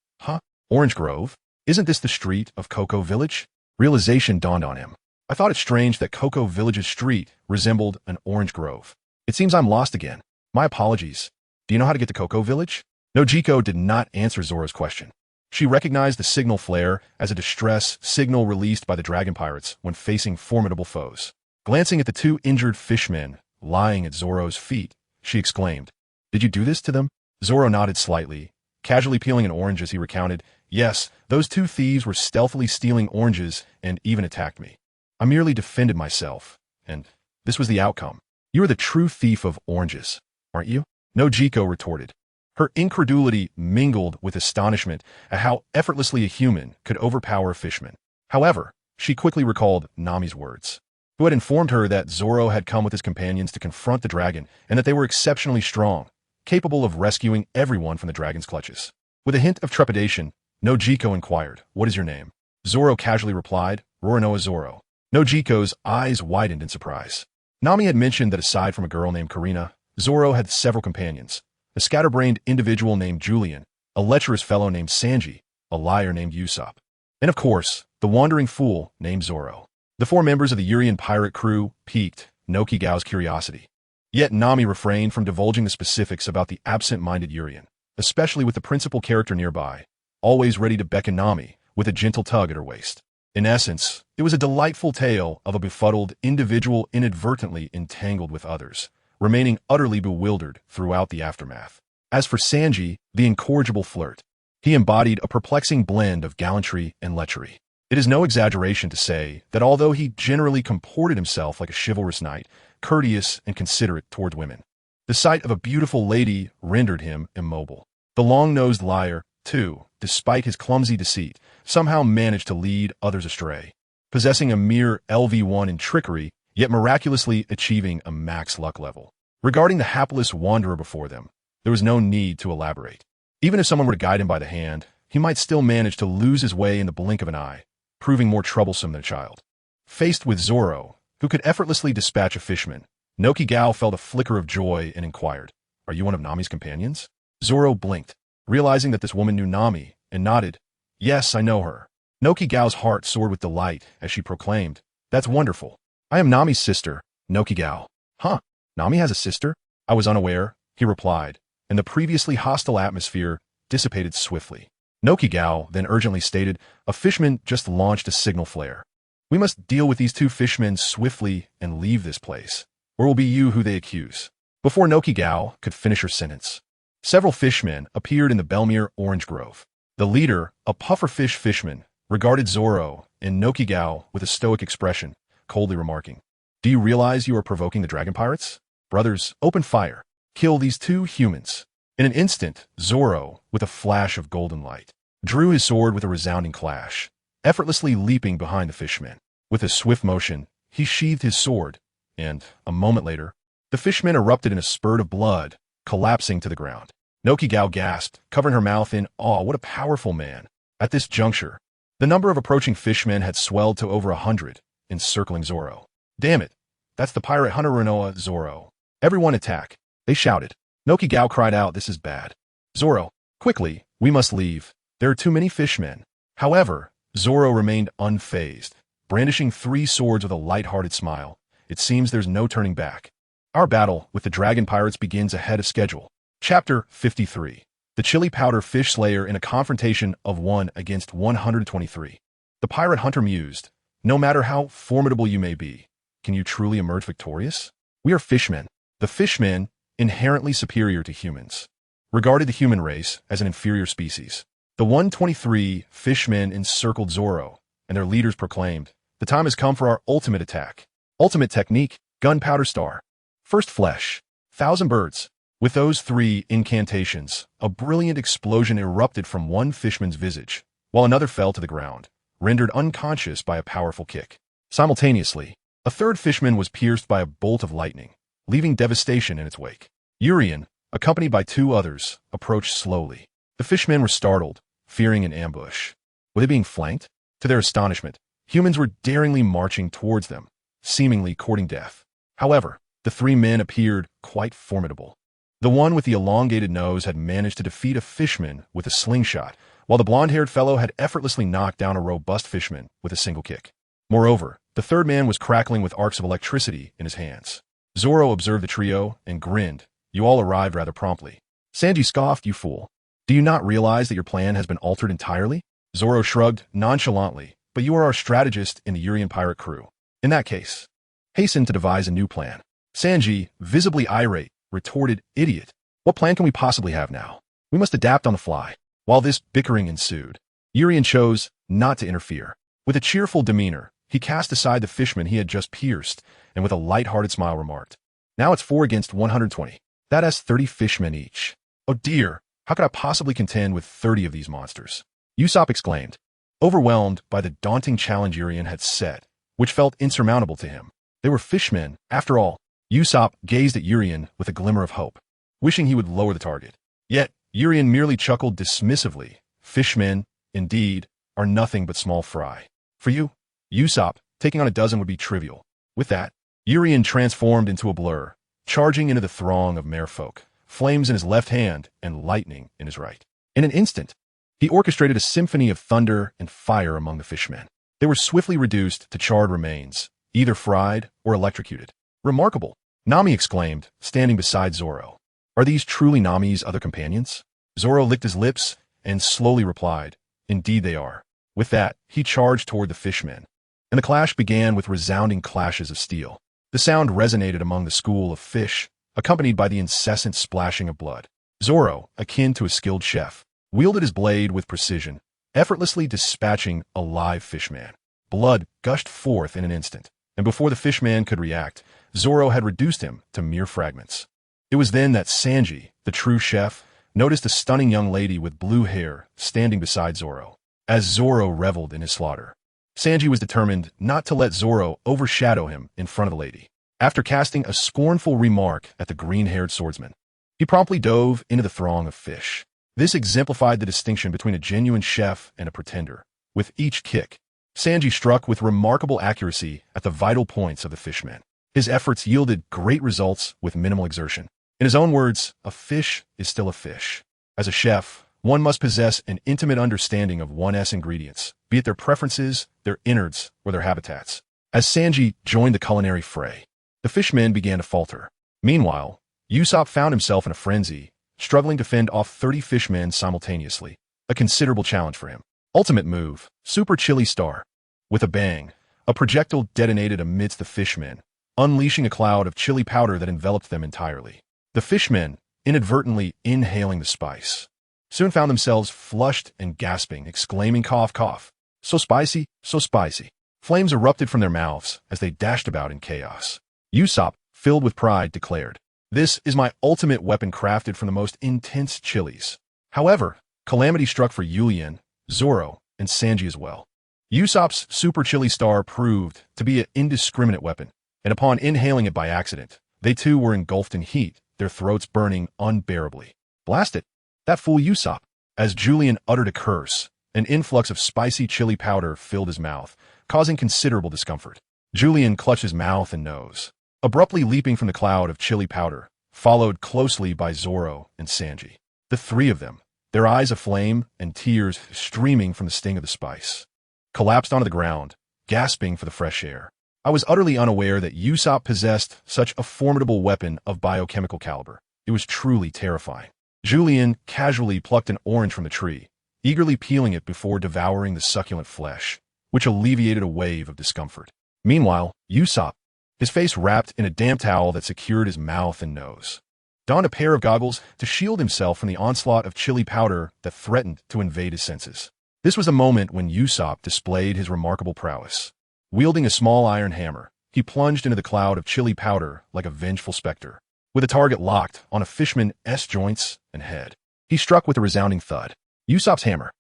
Orange Grove? Isn't this the street of Cocoa Village? Realization dawned on him. I thought it strange that Cocoa Village's street resembled an orange grove. It seems I'm lost again. My apologies. Do you know how to get to Cocoa Village? Nojiko did not answer Zoro's question. She recognized the signal flare as a distress signal released by the dragon pirates when facing formidable foes. Glancing at the two injured fishmen lying at Zoro's feet, she exclaimed, Did you do this to them? Zoro nodded slightly, casually peeling an orange as he recounted, Yes, those two thieves were stealthily stealing oranges and even attacked me. I merely defended myself, and this was the outcome. You are the true thief of oranges, aren't you? Nojiko retorted. Her incredulity mingled with astonishment at how effortlessly a human could overpower a fisherman. However, she quickly recalled Nami's words, who had informed her that Zoro had come with his companions to confront the dragon and that they were exceptionally strong, capable of rescuing everyone from the dragon's clutches. With a hint of trepidation, Nojiko inquired, What is your name? Zoro casually replied, Roronoa Zoro. Nojiko's eyes widened in surprise. Nami had mentioned that aside from a girl named Karina, Zoro had several companions. A scatterbrained individual named Julian, a lecherous fellow named Sanji, a liar named Usopp, and of course, the wandering fool named Zoro. The four members of the Urian pirate crew piqued Nokigao's curiosity. Yet Nami refrained from divulging the specifics about the absent-minded Urian, especially with the principal character nearby, always ready to beckon Nami with a gentle tug at her waist. In essence, it was a delightful tale of a befuddled individual inadvertently entangled with others, remaining utterly bewildered throughout the aftermath. As for Sanji, the incorrigible flirt, he embodied a perplexing blend of gallantry and lechery. It is no exaggeration to say that although he generally comported himself like a chivalrous knight, courteous and considerate toward women, the sight of a beautiful lady rendered him immobile. The long-nosed liar, too, despite his clumsy deceit, somehow managed to lead others astray, possessing a mere LV1 in trickery, yet miraculously achieving a max luck level. Regarding the hapless wanderer before them, there was no need to elaborate. Even if someone were to guide him by the hand, he might still manage to lose his way in the blink of an eye, proving more troublesome than a child. Faced with Zoro, who could effortlessly dispatch a fishman, Nokigao felt a flicker of joy and inquired, "Are you one of Nami's companions?" Zoro blinked, realizing that this woman knew Nami, and nodded, "Yes, I know her." Nokigao's heart soared with delight as she proclaimed, "That's wonderful. I am Nami's sister, Nokigao." "Huh? Nami has a sister? I was unaware," he replied, and the previously hostile atmosphere dissipated swiftly. Nokigao then urgently stated, "A fishman just launched a signal flare. We must deal with these two fishmen swiftly and leave this place, or it will be you who they accuse." Before Nokigao could finish her sentence, several fishmen appeared in the Belmere orange grove. The leader, a pufferfish fishman, regarded Zoro and Nokigao with a stoic expression, coldly remarking, "Do you realize you are provoking the dragon pirates? Brothers, open fire. Kill these two humans." In an instant, Zoro, with a flash of golden light, drew his sword with a resounding clash, effortlessly leaping behind the fishmen. With a swift motion, he sheathed his sword, and, a moment later, the fishmen erupted in a spurt of blood, collapsing to the ground. Nokigao gasped, covering her mouth in awe. What a powerful man. At this juncture, the number of approaching fishmen had swelled to over 100, encircling Zoro. "Damn it! That's the pirate hunter Renoa, Zoro. Everyone attack!" they shouted. Nokigao cried out, "This is bad. Zoro, quickly, we must leave. There are too many fishmen." However, Zoro remained unfazed, brandishing 3 swords with a light-hearted smile. "It seems there's no turning back. Our battle with the dragon pirates begins ahead of schedule." Chapter 53. The Chili Powder Fish Slayer in a confrontation of 1 against 123. The pirate hunter mused, "No matter how formidable you may be, can you truly emerge victorious? We are fishmen. The fishmen, inherently superior to humans, regarded the human race as an inferior species. The 123 fishmen encircled Zoro, and their leaders proclaimed, "The time has come for our ultimate attack. Ultimate technique, gunpowder star. First flesh, 1,000 birds." With those 3 incantations, a brilliant explosion erupted from one fishman's visage, while another fell to the ground, rendered unconscious by a powerful kick. Simultaneously, a third fishman was pierced by a bolt of lightning, leaving devastation in its wake. Urian, accompanied by 2 others, approached slowly. The fishmen were startled, fearing an ambush. Were they being flanked? To their astonishment, humans were daringly marching towards them, seemingly courting death. However, the 3 men appeared quite formidable. The one with the elongated nose had managed to defeat a fishman with a slingshot, while the blonde-haired fellow had effortlessly knocked down a robust fishman with a single kick. Moreover, the third man was crackling with arcs of electricity in his hands. Zoro observed the trio and grinned. "You all arrived rather promptly." Sanji scoffed, "You fool. Do you not realize that your plan has been altered entirely?" Zoro shrugged nonchalantly, "But you are our strategist in the Urian pirate crew. In that case, hasten to devise a new plan." Sanji, visibly irate, retorted, "Idiot. What plan can we possibly have now? We must adapt on the fly." While this bickering ensued, Urian chose not to interfere. With a cheerful demeanor, he cast aside the fishman he had just pierced, and with a light-hearted smile remarked, "Now it's 4 against 120. That has 30 fishmen each. Oh dear, how could I possibly contend with 30 of these monsters?" Usopp exclaimed, overwhelmed by the daunting challenge Urian had set, which felt insurmountable to him. They were fishmen, after all. Usopp gazed at Urian with a glimmer of hope, wishing he would lower the target. Yet, Urian merely chuckled dismissively. "Fishmen, indeed, are nothing but small fry. For you, Usopp, taking on a dozen would be trivial." With that, Urian transformed into a blur, charging into the throng of merfolk, flames in his left hand and lightning in his right. In an instant, he orchestrated a symphony of thunder and fire among the fishmen. They were swiftly reduced to charred remains, either fried or electrocuted. Remarkable, Nami exclaimed, standing beside Zoro. Are these truly Nami's other companions? Zoro licked his lips and slowly replied, indeed they are. With that, he charged toward the fishmen, and the clash began with resounding clashes of steel. The sound resonated among the school of fish, accompanied by the incessant splashing of blood. Zoro, akin to a skilled chef, wielded his blade with precision, effortlessly dispatching a live fishman. Blood gushed forth in an instant, and before the fishman could react, Zoro had reduced him to mere fragments. It was then that Sanji, the true chef, noticed a stunning young lady with blue hair standing beside Zoro. As Zoro reveled in his slaughter, Sanji was determined not to let Zoro overshadow him in front of the lady. After casting a scornful remark at the green-haired swordsman, he promptly dove into the throng of fish. This exemplified the distinction between a genuine chef and a pretender. With each kick, Sanji struck with remarkable accuracy at the vital points of the fishmen. His efforts yielded great results with minimal exertion. In his own words, a fish is still a fish. As a chef, one must possess an intimate understanding of one's ingredients, be it their preferences, their innards, or their habitats. As Sanji joined the culinary fray, the fishmen began to falter. Meanwhile, Usopp found himself in a frenzy, struggling to fend off 30 fishmen simultaneously, a considerable challenge for him. Ultimate move, Super Chili Star. With a bang, a projectile detonated amidst the fishmen, unleashing a cloud of chili powder that enveloped them entirely. The fishmen, inadvertently inhaling the spice, soon found themselves flushed and gasping, exclaiming, cough, cough. So spicy, so spicy. Flames erupted from their mouths as they dashed about in chaos. Usopp, filled with pride, declared, "This is my ultimate weapon crafted from the most intense chilies." However, calamity struck for Yulian, Zoro, and Sanji as well. Usopp's Super Chili Star proved to be an indiscriminate weapon, and upon inhaling it by accident, they too were engulfed in heat, their throats burning unbearably. Blast it! That fool Usopp! As Julian uttered a curse, an influx of spicy chili powder filled his mouth, causing considerable discomfort. Julian clutched his mouth and nose, abruptly leaping from the cloud of chili powder, followed closely by Zoro and Sanji. The three of them, their eyes aflame and tears streaming from the sting of the spice, collapsed onto the ground, gasping for the fresh air. I was utterly unaware that Usopp possessed such a formidable weapon of biochemical caliber. It was truly terrifying. Julian casually plucked an orange from the tree, eagerly peeling it before devouring the succulent flesh, which alleviated a wave of discomfort. Meanwhile, Usopp, his face wrapped in a damp towel that secured his mouth and nose, donned a pair of goggles to shield himself from the onslaught of chili powder that threatened to invade his senses. This was a moment when Usopp displayed his remarkable prowess. Wielding a small iron hammer, he plunged into the cloud of chili powder like a vengeful specter. With a target locked on a fishman's joints and head, he struck with a resounding thud. Usopp's hammer.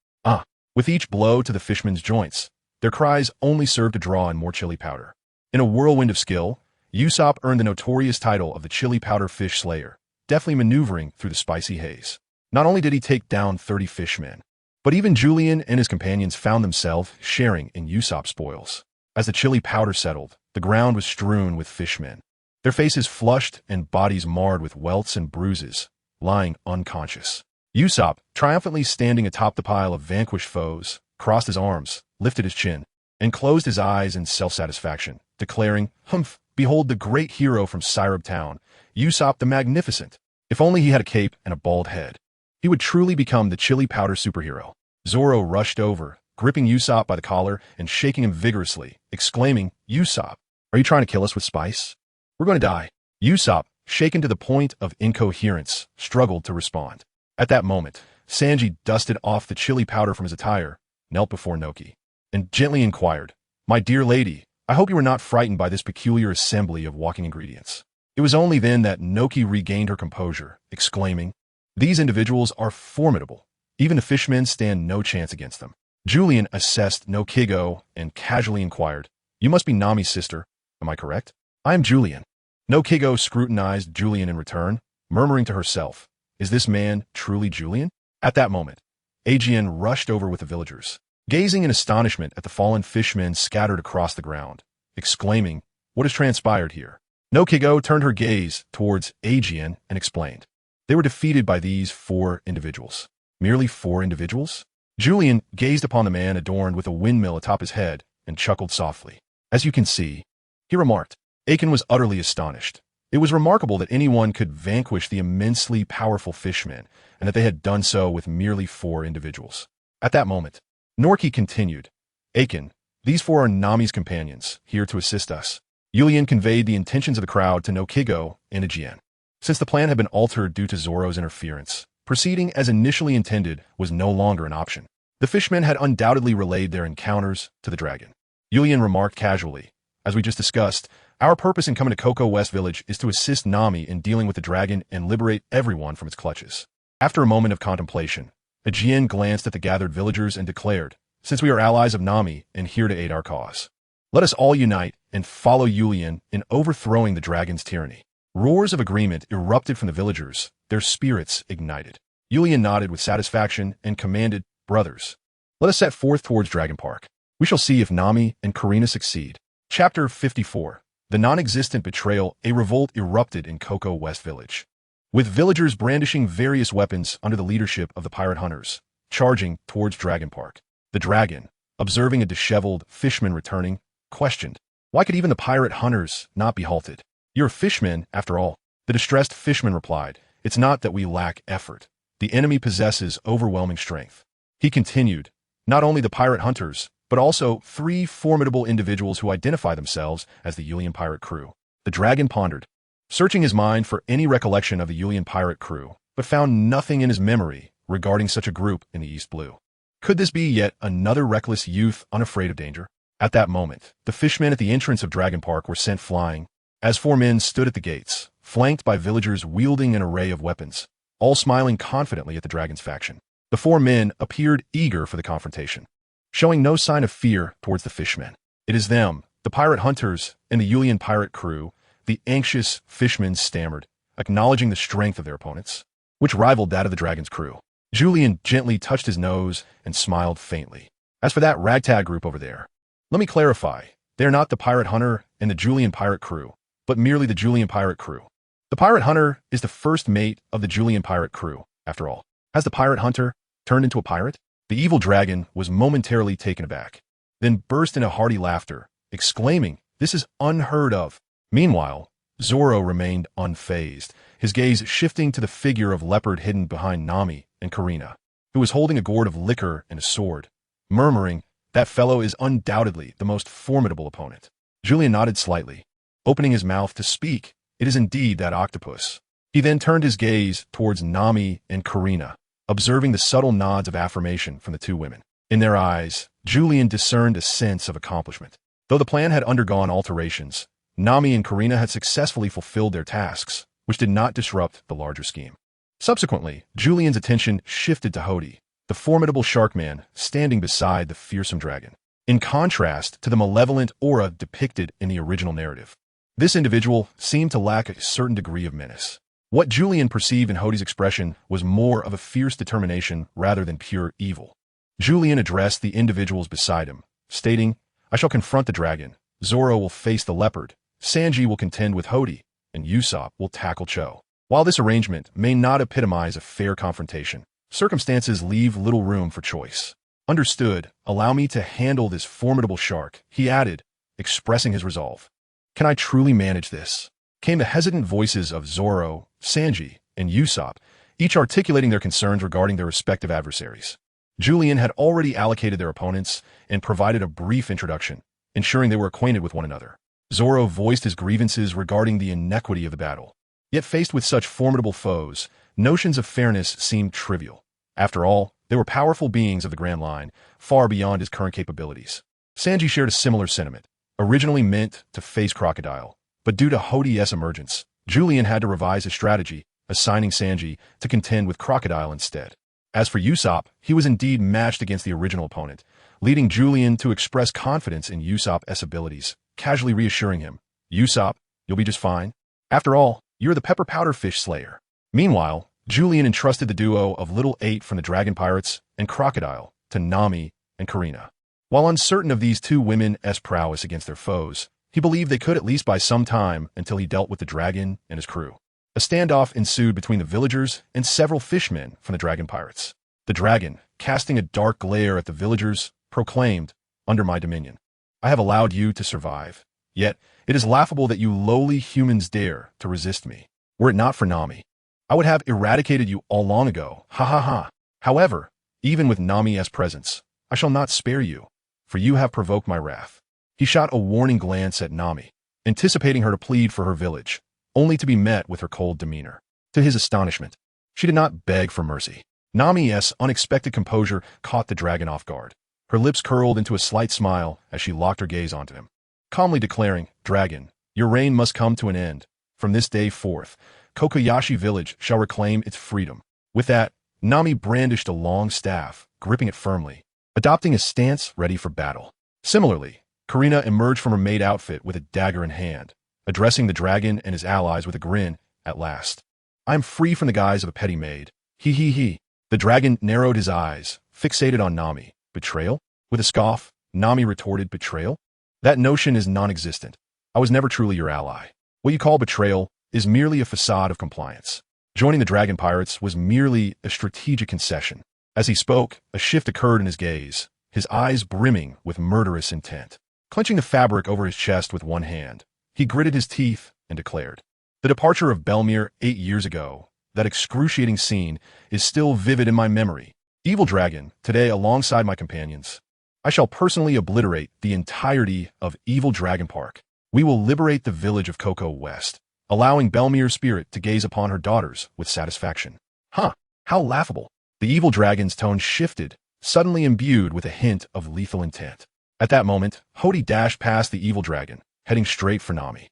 With each blow to the fishman's joints, their cries only served to draw in more chili powder. In a whirlwind of skill, Usopp earned the notorious title of the Chili Powder Fish Slayer, deftly maneuvering through the spicy haze. Not only did he take down 30 fishmen, but even Julian and his companions found themselves sharing in Usopp's spoils. As the chili powder settled, the ground was strewn with fishmen, their faces flushed and bodies marred with welts and bruises, lying unconscious. Usopp, triumphantly standing atop the pile of vanquished foes, crossed his arms, lifted his chin, and closed his eyes in self-satisfaction, declaring, "Humph, behold the great hero from Syrup Town, Usopp the Magnificent. If only he had a cape and a bald head, he would truly become the chili powder superhero." Zoro rushed over, gripping Usopp by the collar and shaking him vigorously, exclaiming, "Usopp, are you trying to kill us with spice? We're going to die." Usopp, shaken to the point of incoherence, struggled to respond. At that moment, Sanji dusted off the chili powder from his attire, knelt before Noki, and gently inquired, "My dear lady, I hope you are not frightened by this peculiar assembly of walking ingredients." It was only then that Noki regained her composure, exclaiming, "These individuals are formidable. Even the fishmen stand no chance against them." Julian assessed Nokigo and casually inquired, "You must be Nami's sister, am I correct?" "I am Julian." Nokigo scrutinized Julian in return, murmuring to herself, "Is this man truly Julian?" At that moment, Aegean rushed over with the villagers, gazing in astonishment at the fallen fishmen scattered across the ground, exclaiming, "What has transpired here?" Nokigo turned her gaze towards Aegean and explained, "They were defeated by these 4 individuals." "Merely 4 individuals?" Julian gazed upon the man adorned with a windmill atop his head and chuckled softly. As you can see, he remarked. Aiken was utterly astonished. It was remarkable that anyone could vanquish the immensely powerful fishmen, and that they had done so with merely 4 individuals. At that moment, Norki continued, Aiken, these 4 are Nami's companions, here to assist us. Yulian conveyed the intentions of the crowd to Nokigo and Ajien. Since the plan had been altered due to Zoro's interference, proceeding as initially intended was no longer an option. The fishmen had undoubtedly relayed their encounters to the dragon. Yulian remarked casually, as we just discussed, our purpose in coming to Cocoa West Village is to assist Nami in dealing with the dragon and liberate everyone from its clutches. After a moment of contemplation, Ajien glanced at the gathered villagers and declared, since we are allies of Nami and here to aid our cause, let us all unite and follow Yulian in overthrowing the dragon's tyranny. Roars of agreement erupted from the villagers, their spirits ignited. Yulian nodded with satisfaction and commanded, brothers, let us set forth towards Dragon Park. We shall see if Nami and Karina succeed. Chapter 54. The non-existent betrayal. A revolt erupted in Cocoa West Village, with villagers brandishing various weapons under the leadership of the pirate hunters, charging towards Dragon Park. The dragon, observing a disheveled fishman returning, questioned, why could even the pirate hunters not be halted? You're fishmen, after all. The distressed fishman replied, it's not that we lack effort. The enemy possesses overwhelming strength. He continued, not only the pirate hunters, but also 3 formidable individuals who identify themselves as the Yulian pirate crew. The dragon pondered, searching his mind for any recollection of the Yulian pirate crew, but found nothing in his memory regarding such a group in the East Blue. Could this be yet another reckless youth unafraid of danger? At that moment, the fishmen at the entrance of Dragon Park were sent flying, as 4 men stood at the gates, flanked by villagers wielding an array of weapons, all smiling confidently at the dragon's faction. The 4 men appeared eager for the confrontation, showing no sign of fear towards the fishmen. It is them, the pirate hunters and the Yulian pirate crew, the anxious fishmen stammered, acknowledging the strength of their opponents, which rivaled that of the dragon's crew. Julian gently touched his nose and smiled faintly. As for that ragtag group over there, let me clarify, they are not the pirate hunter and the Julian pirate crew, but merely the Julian pirate crew. The pirate hunter is the first mate of the Julian pirate crew, after all. Has the pirate hunter turned into a pirate? The evil dragon was momentarily taken aback, then burst into hearty laughter, exclaiming, this is unheard of. Meanwhile, Zoro remained unfazed, his gaze shifting to the figure of leopard hidden behind Nami and Karina, who was holding a gourd of liquor and a sword, murmuring, that fellow is undoubtedly the most formidable opponent. Julian nodded slightly, opening his mouth to speak. It is indeed that octopus. He then turned his gaze towards Nami and Karina, observing the subtle nods of affirmation from the 2 women. In their eyes, Julian discerned a sense of accomplishment. Though the plan had undergone alterations, Nami and Karina had successfully fulfilled their tasks, which did not disrupt the larger scheme. Subsequently, Julian's attention shifted to Hody, the formidable sharkman standing beside the fearsome dragon. In contrast to the malevolent aura depicted in the original narrative, this individual seemed to lack a certain degree of menace. What Julian perceived in Hody's expression was more of a fierce determination rather than pure evil. Julian addressed the individuals beside him, stating, I shall confront the dragon, Zoro will face the leopard, Sanji will contend with Hody, and Usopp will tackle Cho. While this arrangement may not epitomize a fair confrontation, circumstances leave little room for choice. Understood, allow me to handle this formidable shark, he added, expressing his resolve. Can I truly manage this? Came the hesitant voices of Zoro, Sanji, and Usopp, each articulating their concerns regarding their respective adversaries. Julian had already allocated their opponents and provided a brief introduction, ensuring they were acquainted with one another. Zoro voiced his grievances regarding the inequity of the battle. Yet faced with such formidable foes, notions of fairness seemed trivial. After all, they were powerful beings of the Grand Line, far beyond his current capabilities. Sanji shared a similar sentiment, originally meant to face Crocodile, but due to Hody's emergence, Julian had to revise his strategy, assigning Sanji to contend with Crocodile instead. As for Usopp, he was indeed matched against the original opponent, leading Julian to express confidence in Usopp's abilities, casually reassuring him, Usopp, you'll be just fine. After all, you're the pepper powder fish slayer. Meanwhile, Julian entrusted the duo of Little 8 from the Dragon Pirates and Crocodile to Nami and Karina. While uncertain of these 2 women's prowess against their foes, he believed they could at least buy some time until he dealt with the dragon and his crew. A standoff ensued between the villagers and several fishmen from the Dragon Pirates. The dragon, casting a dark glare at the villagers, proclaimed, under my dominion. I have allowed you to survive. Yet, it is laughable that you lowly humans dare to resist me. Were it not for Nami, I would have eradicated you all long ago. Ha ha ha. However, even with Nami's presence, I shall not spare you, for you have provoked my wrath. He shot a warning glance at Nami, anticipating her to plead for her village, only to be met with her cold demeanor. To his astonishment, she did not beg for mercy. Nami's unexpected composure caught the dragon off guard. Her lips curled into a slight smile as she locked her gaze onto him, calmly declaring, "Dragon, your reign must come to an end. From this day forth, Kokoyashi village shall reclaim its freedom." With that, Nami brandished a long staff, gripping it firmly, adopting a stance ready for battle. Similarly, Karina emerged from her maid outfit with a dagger in hand, addressing the dragon and his allies with a grin. "At last, I am free from the guise of a petty maid. He he he." The dragon narrowed his eyes, fixated on Nami. "Betrayal?" With a scoff, Nami retorted, "Betrayal? That notion is non-existent. I was never truly your ally. What you call betrayal is merely a facade of compliance. Joining the dragon pirates was merely a strategic concession." As he spoke, a shift occurred in his gaze, his eyes brimming with murderous intent. Clenching the fabric over his chest with one hand, he gritted his teeth and declared, "The departure of Belmere 8 years ago, that excruciating scene, is still vivid in my memory. Evil Dragon, today alongside my companions, I shall personally obliterate the entirety of Evil Dragon Park. We will liberate the village of Coco West, allowing Belmere's spirit to gaze upon her daughters with satisfaction." Huh, how laughable. The evil dragon's tone shifted, suddenly imbued with a hint of lethal intent. At that moment, Hody dashed past the evil dragon, heading straight for Nami.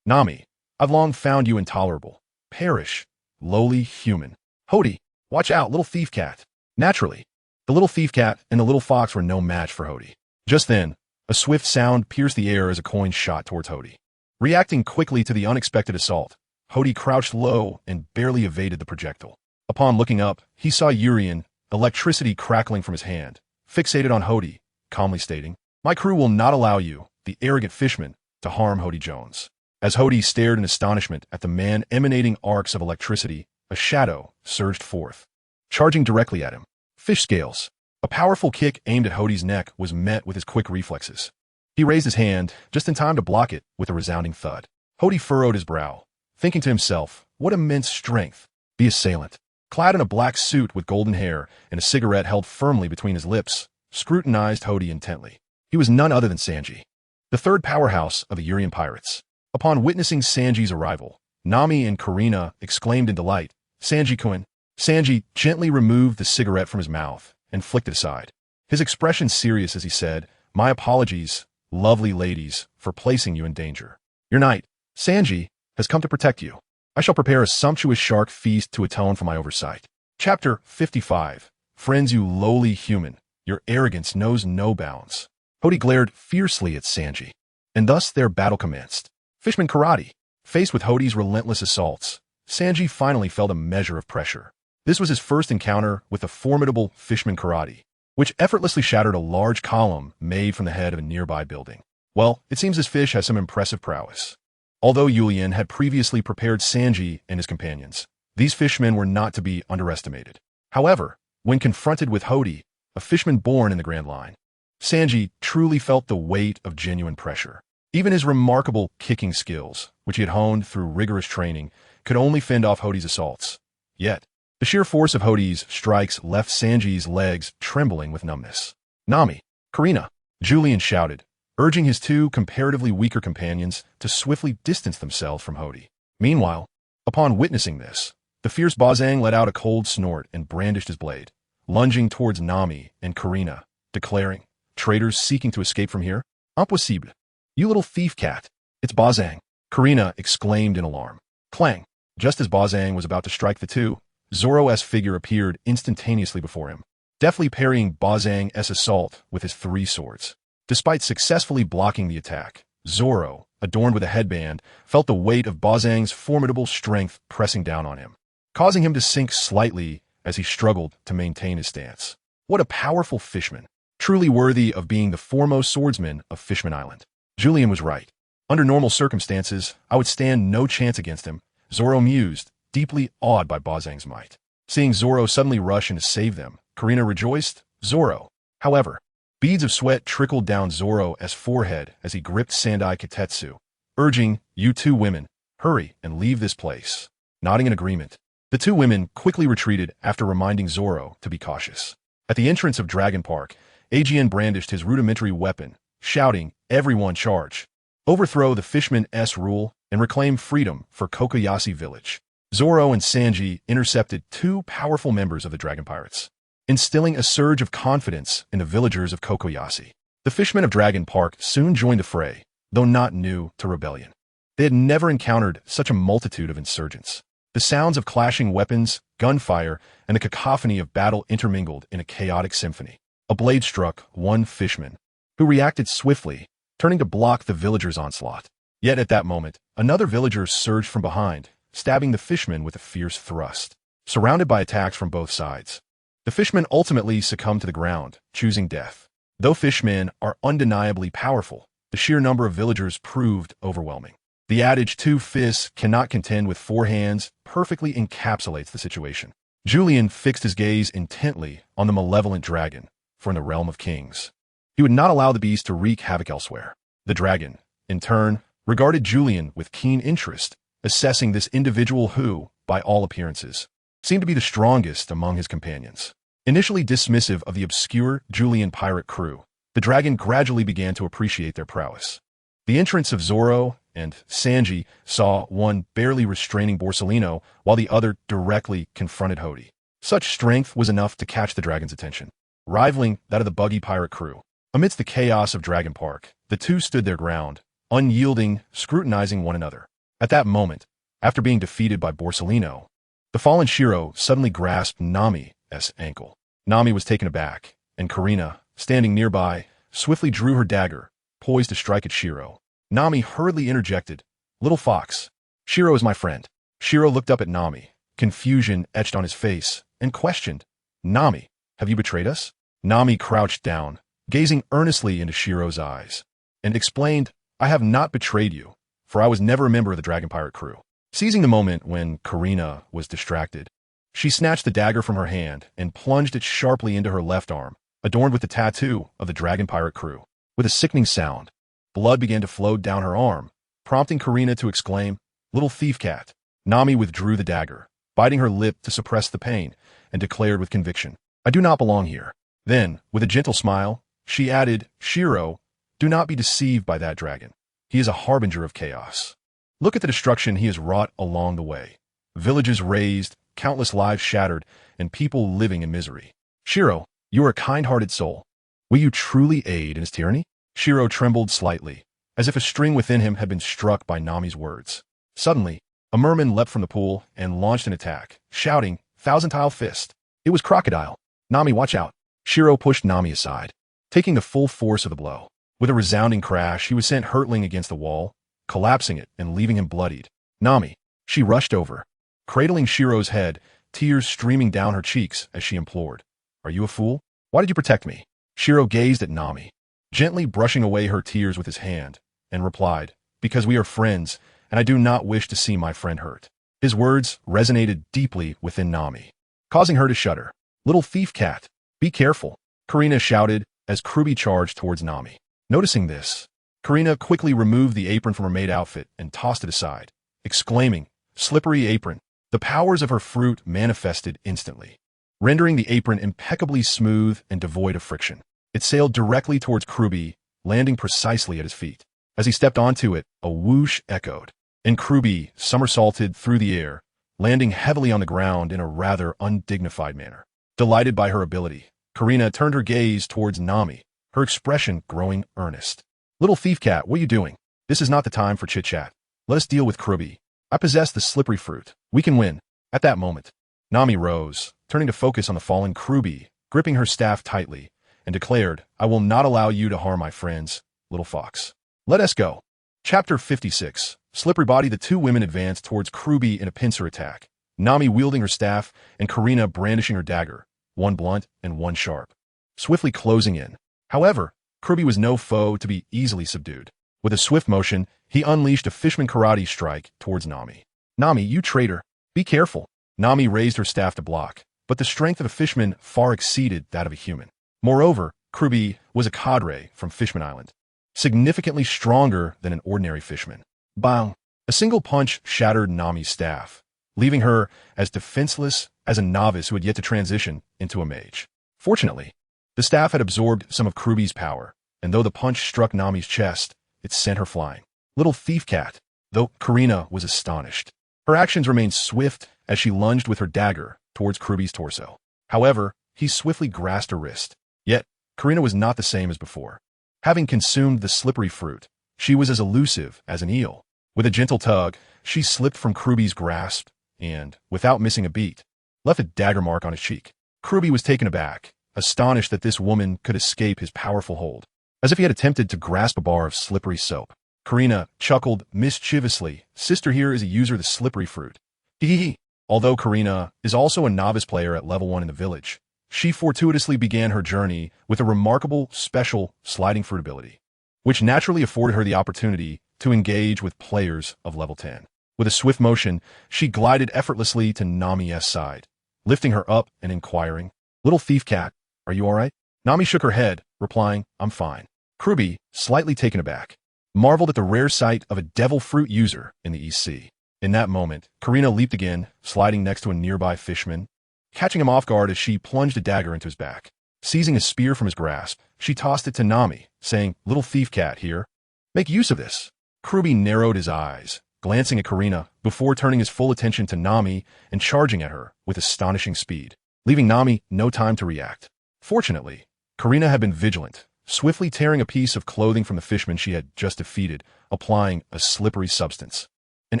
Nami, I've long found you intolerable. Perish, lowly human. Hody, watch out, little thief cat. Naturally, the little thief cat and the little fox were no match for Hody. Just then, a swift sound pierced the air as a coin shot towards Hody. Reacting quickly to the unexpected assault, Hody crouched low and barely evaded the projectile. Upon looking up, he saw Urien, electricity crackling from his hand, fixated on Hody, calmly stating, "My crew will not allow you, the arrogant fishman, to harm Hody Jones." As Hody stared in astonishment at the man emanating arcs of electricity, a shadow surged forth, charging directly at him. Fish scales. A powerful kick aimed at Hody's neck was met with his quick reflexes. He raised his hand, just in time to block it with a resounding thud. Hody furrowed his brow, thinking to himself, what immense strength. The assailant, clad in a black suit with golden hair and a cigarette held firmly between his lips, scrutinized Hody intently. He was none other than Sanji, the third powerhouse of the Urien pirates. Upon witnessing Sanji's arrival, Nami and Karina exclaimed in delight, "Sanji-kun." Sanji gently removed the cigarette from his mouth and flicked it aside, his expression serious as he said, "My apologies, lovely ladies, for placing you in danger. Your knight, Sanji, has come to protect you. I shall prepare a sumptuous shark feast to atone for my oversight." Chapter 55. Friends, you lowly human, your arrogance knows no bounds. Hody glared fiercely at Sanji, and thus their battle commenced. Fishman karate. Faced with Hody's relentless assaults, Sanji finally felt a measure of pressure. This was his first encounter with the formidable Fishman karate, which effortlessly shattered a large column made from the head of a nearby building. Well, it seems this fish has some impressive prowess. Although Yulian had previously prepared Sanji and his companions, these fishmen were not to be underestimated. However, when confronted with Hody, a fishman born in the Grand Line, Sanji truly felt the weight of genuine pressure. Even his remarkable kicking skills, which he had honed through rigorous training, could only fend off Hody's assaults. Yet, the sheer force of Hody's strikes left Sanji's legs trembling with numbness. "Nami, Karina," Julian shouted, urging his two comparatively weaker companions to swiftly distance themselves from Hody. Meanwhile, upon witnessing this, the fierce Bazang let out a cold snort and brandished his blade, lunging towards Nami and Karina, declaring, "Traitors seeking to escape from here? Impossible. You little thief cat. It's Bazang." Karina exclaimed in alarm. Clang! Just as Bazang was about to strike the two, Zoro's figure appeared instantaneously before him, deftly parrying Bazang's assault with his 3 swords. Despite successfully blocking the attack, Zoro, adorned with a headband, felt the weight of Bazang's formidable strength pressing down on him, causing him to sink slightly as he struggled to maintain his stance. What a powerful fishman, truly worthy of being the foremost swordsman of Fishman Island. Julian was right. Under normal circumstances, I would stand no chance against him, Zoro mused, deeply awed by Bazang's might. Seeing Zoro suddenly rush in to save them, Karina rejoiced. Zoro, however, Beads of sweat trickled down Zoro's forehead as he gripped Sandai Katetsu, urging, "You two women, hurry and leave this place." Nodding in agreement, the two women quickly retreated after reminding Zoro to be cautious. At the entrance of Dragon Park, Aegean brandished his rudimentary weapon, shouting, "Everyone charge! Overthrow the Fishman's rule and reclaim freedom for Kokoyashi Village." Zoro and Sanji intercepted two powerful members of the Dragon Pirates, instilling a surge of confidence in the villagers of Kokoyashi. The fishermen of Dragon Park soon joined the fray, though not new to rebellion. They had never encountered such a multitude of insurgents. The sounds of clashing weapons, gunfire, and the cacophony of battle intermingled in a chaotic symphony. A blade struck one fisherman, who reacted swiftly, turning to block the villagers' onslaught. Yet at that moment, another villager surged from behind, stabbing the fisherman with a fierce thrust. Surrounded by attacks from both sides, the fisherman ultimately succumbed to the ground, choosing death. Though fishmen are undeniably powerful, the sheer number of villagers proved overwhelming. The adage "two fists cannot contend with four hands" perfectly encapsulates the situation. Julian fixed his gaze intently on the malevolent dragon, for in the realm of kings, he would not allow the beast to wreak havoc elsewhere. The dragon, in turn, regarded Julian with keen interest, assessing this individual who, by all appearances, seemed to be the strongest among his companions. Initially dismissive of the obscure Julian pirate crew, the dragon gradually began to appreciate their prowess. The entrance of Zoro and Sanji saw one barely restraining Borsalino while the other directly confronted Hody. Such strength was enough to catch the dragon's attention, rivaling that of the Buggy pirate crew. Amidst the chaos of Dragon Park, the two stood their ground, unyielding, scrutinizing one another. At that moment, after being defeated by Borsalino, the fallen Shiro suddenly grasped Nami's ankle. Nami was taken aback, and Kurina, standing nearby, swiftly drew her dagger, poised to strike at Shiro. Nami hurriedly interjected, "Little fox, Shiro is my friend." Shiro looked up at Nami, confusion etched on his face, and questioned, "Nami, have you betrayed us?" Nami crouched down, gazing earnestly into Shiro's eyes, and explained, "I have not betrayed you, for I was never a member of the Dragon Pirate crew." Seizing the moment when Kurina was distracted, she snatched the dagger from her hand and plunged it sharply into her left arm, adorned with the tattoo of the Dragon Pirate crew. With a sickening sound, blood began to flow down her arm, prompting Kurina to exclaim, "Little thief cat." Nami withdrew the dagger, biting her lip to suppress the pain, and declared with conviction, "I do not belong here." Then, with a gentle smile, she added, "Shiro, do not be deceived by that dragon. He is a harbinger of chaos. Look at the destruction he has wrought along the way. Villages razed, countless lives shattered, and people living in misery. Shiro, you are a kind-hearted soul. Will you truly aid in his tyranny?" Shiro trembled slightly, as if a string within him had been struck by Nami's words. Suddenly, a merman leapt from the pool and launched an attack, shouting, "Thousand-tile fist." It was Crocodile. "Nami, watch out." Shiro pushed Nami aside, taking the full force of the blow. With a resounding crash, he was sent hurtling against the wall, collapsing it and leaving him bloodied. "Nami." She rushed over, cradling Shiro's head, tears streaming down her cheeks as she implored, "Are you a fool? Why did you protect me?" Shiro gazed at Nami, gently brushing away her tears with his hand, and replied, "Because we are friends, and I do not wish to see my friend hurt." His words resonated deeply within Nami, causing her to shudder. "Little thief cat, be careful," Kurina shouted as Kruby charged towards Nami. Noticing this, Kurina quickly removed the apron from her maid outfit and tossed it aside, exclaiming, "Slippery apron." The powers of her fruit manifested instantly, rendering the apron impeccably smooth and devoid of friction. It sailed directly towards Kruby, landing precisely at his feet. As he stepped onto it, a whoosh echoed, and Kruby somersaulted through the air, landing heavily on the ground in a rather undignified manner. Delighted by her ability, Kurina turned her gaze towards Nami, her expression growing earnest. "Little thief cat, what are you doing? This is not the time for chit-chat. Let us deal with Kruby. I possess the slippery fruit. We can win." At that moment, Nami rose, turning to focus on the fallen Kruby, gripping her staff tightly, and declared, "I will not allow you to harm my friends, little fox. Let us go." Chapter 56. Slippery Body. The two women advanced towards Kruby in a pincer attack, Nami wielding her staff and Kurina brandishing her dagger, one blunt and one sharp, swiftly closing in. However, Kruby was no foe to be easily subdued. With a swift motion, he unleashed a fishman karate strike towards Nami. "Nami, you traitor, be careful." Nami raised her staff to block, but the strength of a fishman far exceeded that of a human. Moreover, Crocodile was a cadre from Fishman Island, significantly stronger than an ordinary fishman. Bang! A single punch shattered Nami's staff, leaving her as defenseless as a novice who had yet to transition into a mage. Fortunately, the staff had absorbed some of Crocodile's power, and though the punch struck Nami's chest, it sent her flying. Little thief cat, though Karina was astonished. Her actions remained swift as she lunged with her dagger towards Crocodile's torso. However, he swiftly grasped her wrist. Yet, Karina was not the same as before. Having consumed the slippery fruit, she was as elusive as an eel. With a gentle tug, she slipped from Crocodile's grasp and, without missing a beat, left a dagger mark on his cheek. Crocodile was taken aback, astonished that this woman could escape his powerful hold, as if he had attempted to grasp a bar of slippery soap. Karina chuckled mischievously. Sister here is a user of the slippery fruit. Hee. Although Karina is also a novice player at level 1 in the village, she fortuitously began her journey with a remarkable special sliding fruit ability, which naturally afforded her the opportunity to engage with players of level 10. With a swift motion, she glided effortlessly to Nami's side, lifting her up and inquiring, "Little thief cat, are you all right?" Nami shook her head, replying, "I'm fine." Crocodile, slightly taken aback, marveled at the rare sight of a devil fruit user in the East Sea. In that moment, Karina leaped again, sliding next to a nearby fishman, catching him off guard as she plunged a dagger into his back. Seizing a spear from his grasp, she tossed it to Nami, saying, "Little thief cat here. Make use of this." Crocodile narrowed his eyes, glancing at Karina before turning his full attention to Nami and charging at her with astonishing speed, leaving Nami no time to react. Fortunately, Karina had been vigilant, swiftly tearing a piece of clothing from the fishman she had just defeated, applying a slippery substance, and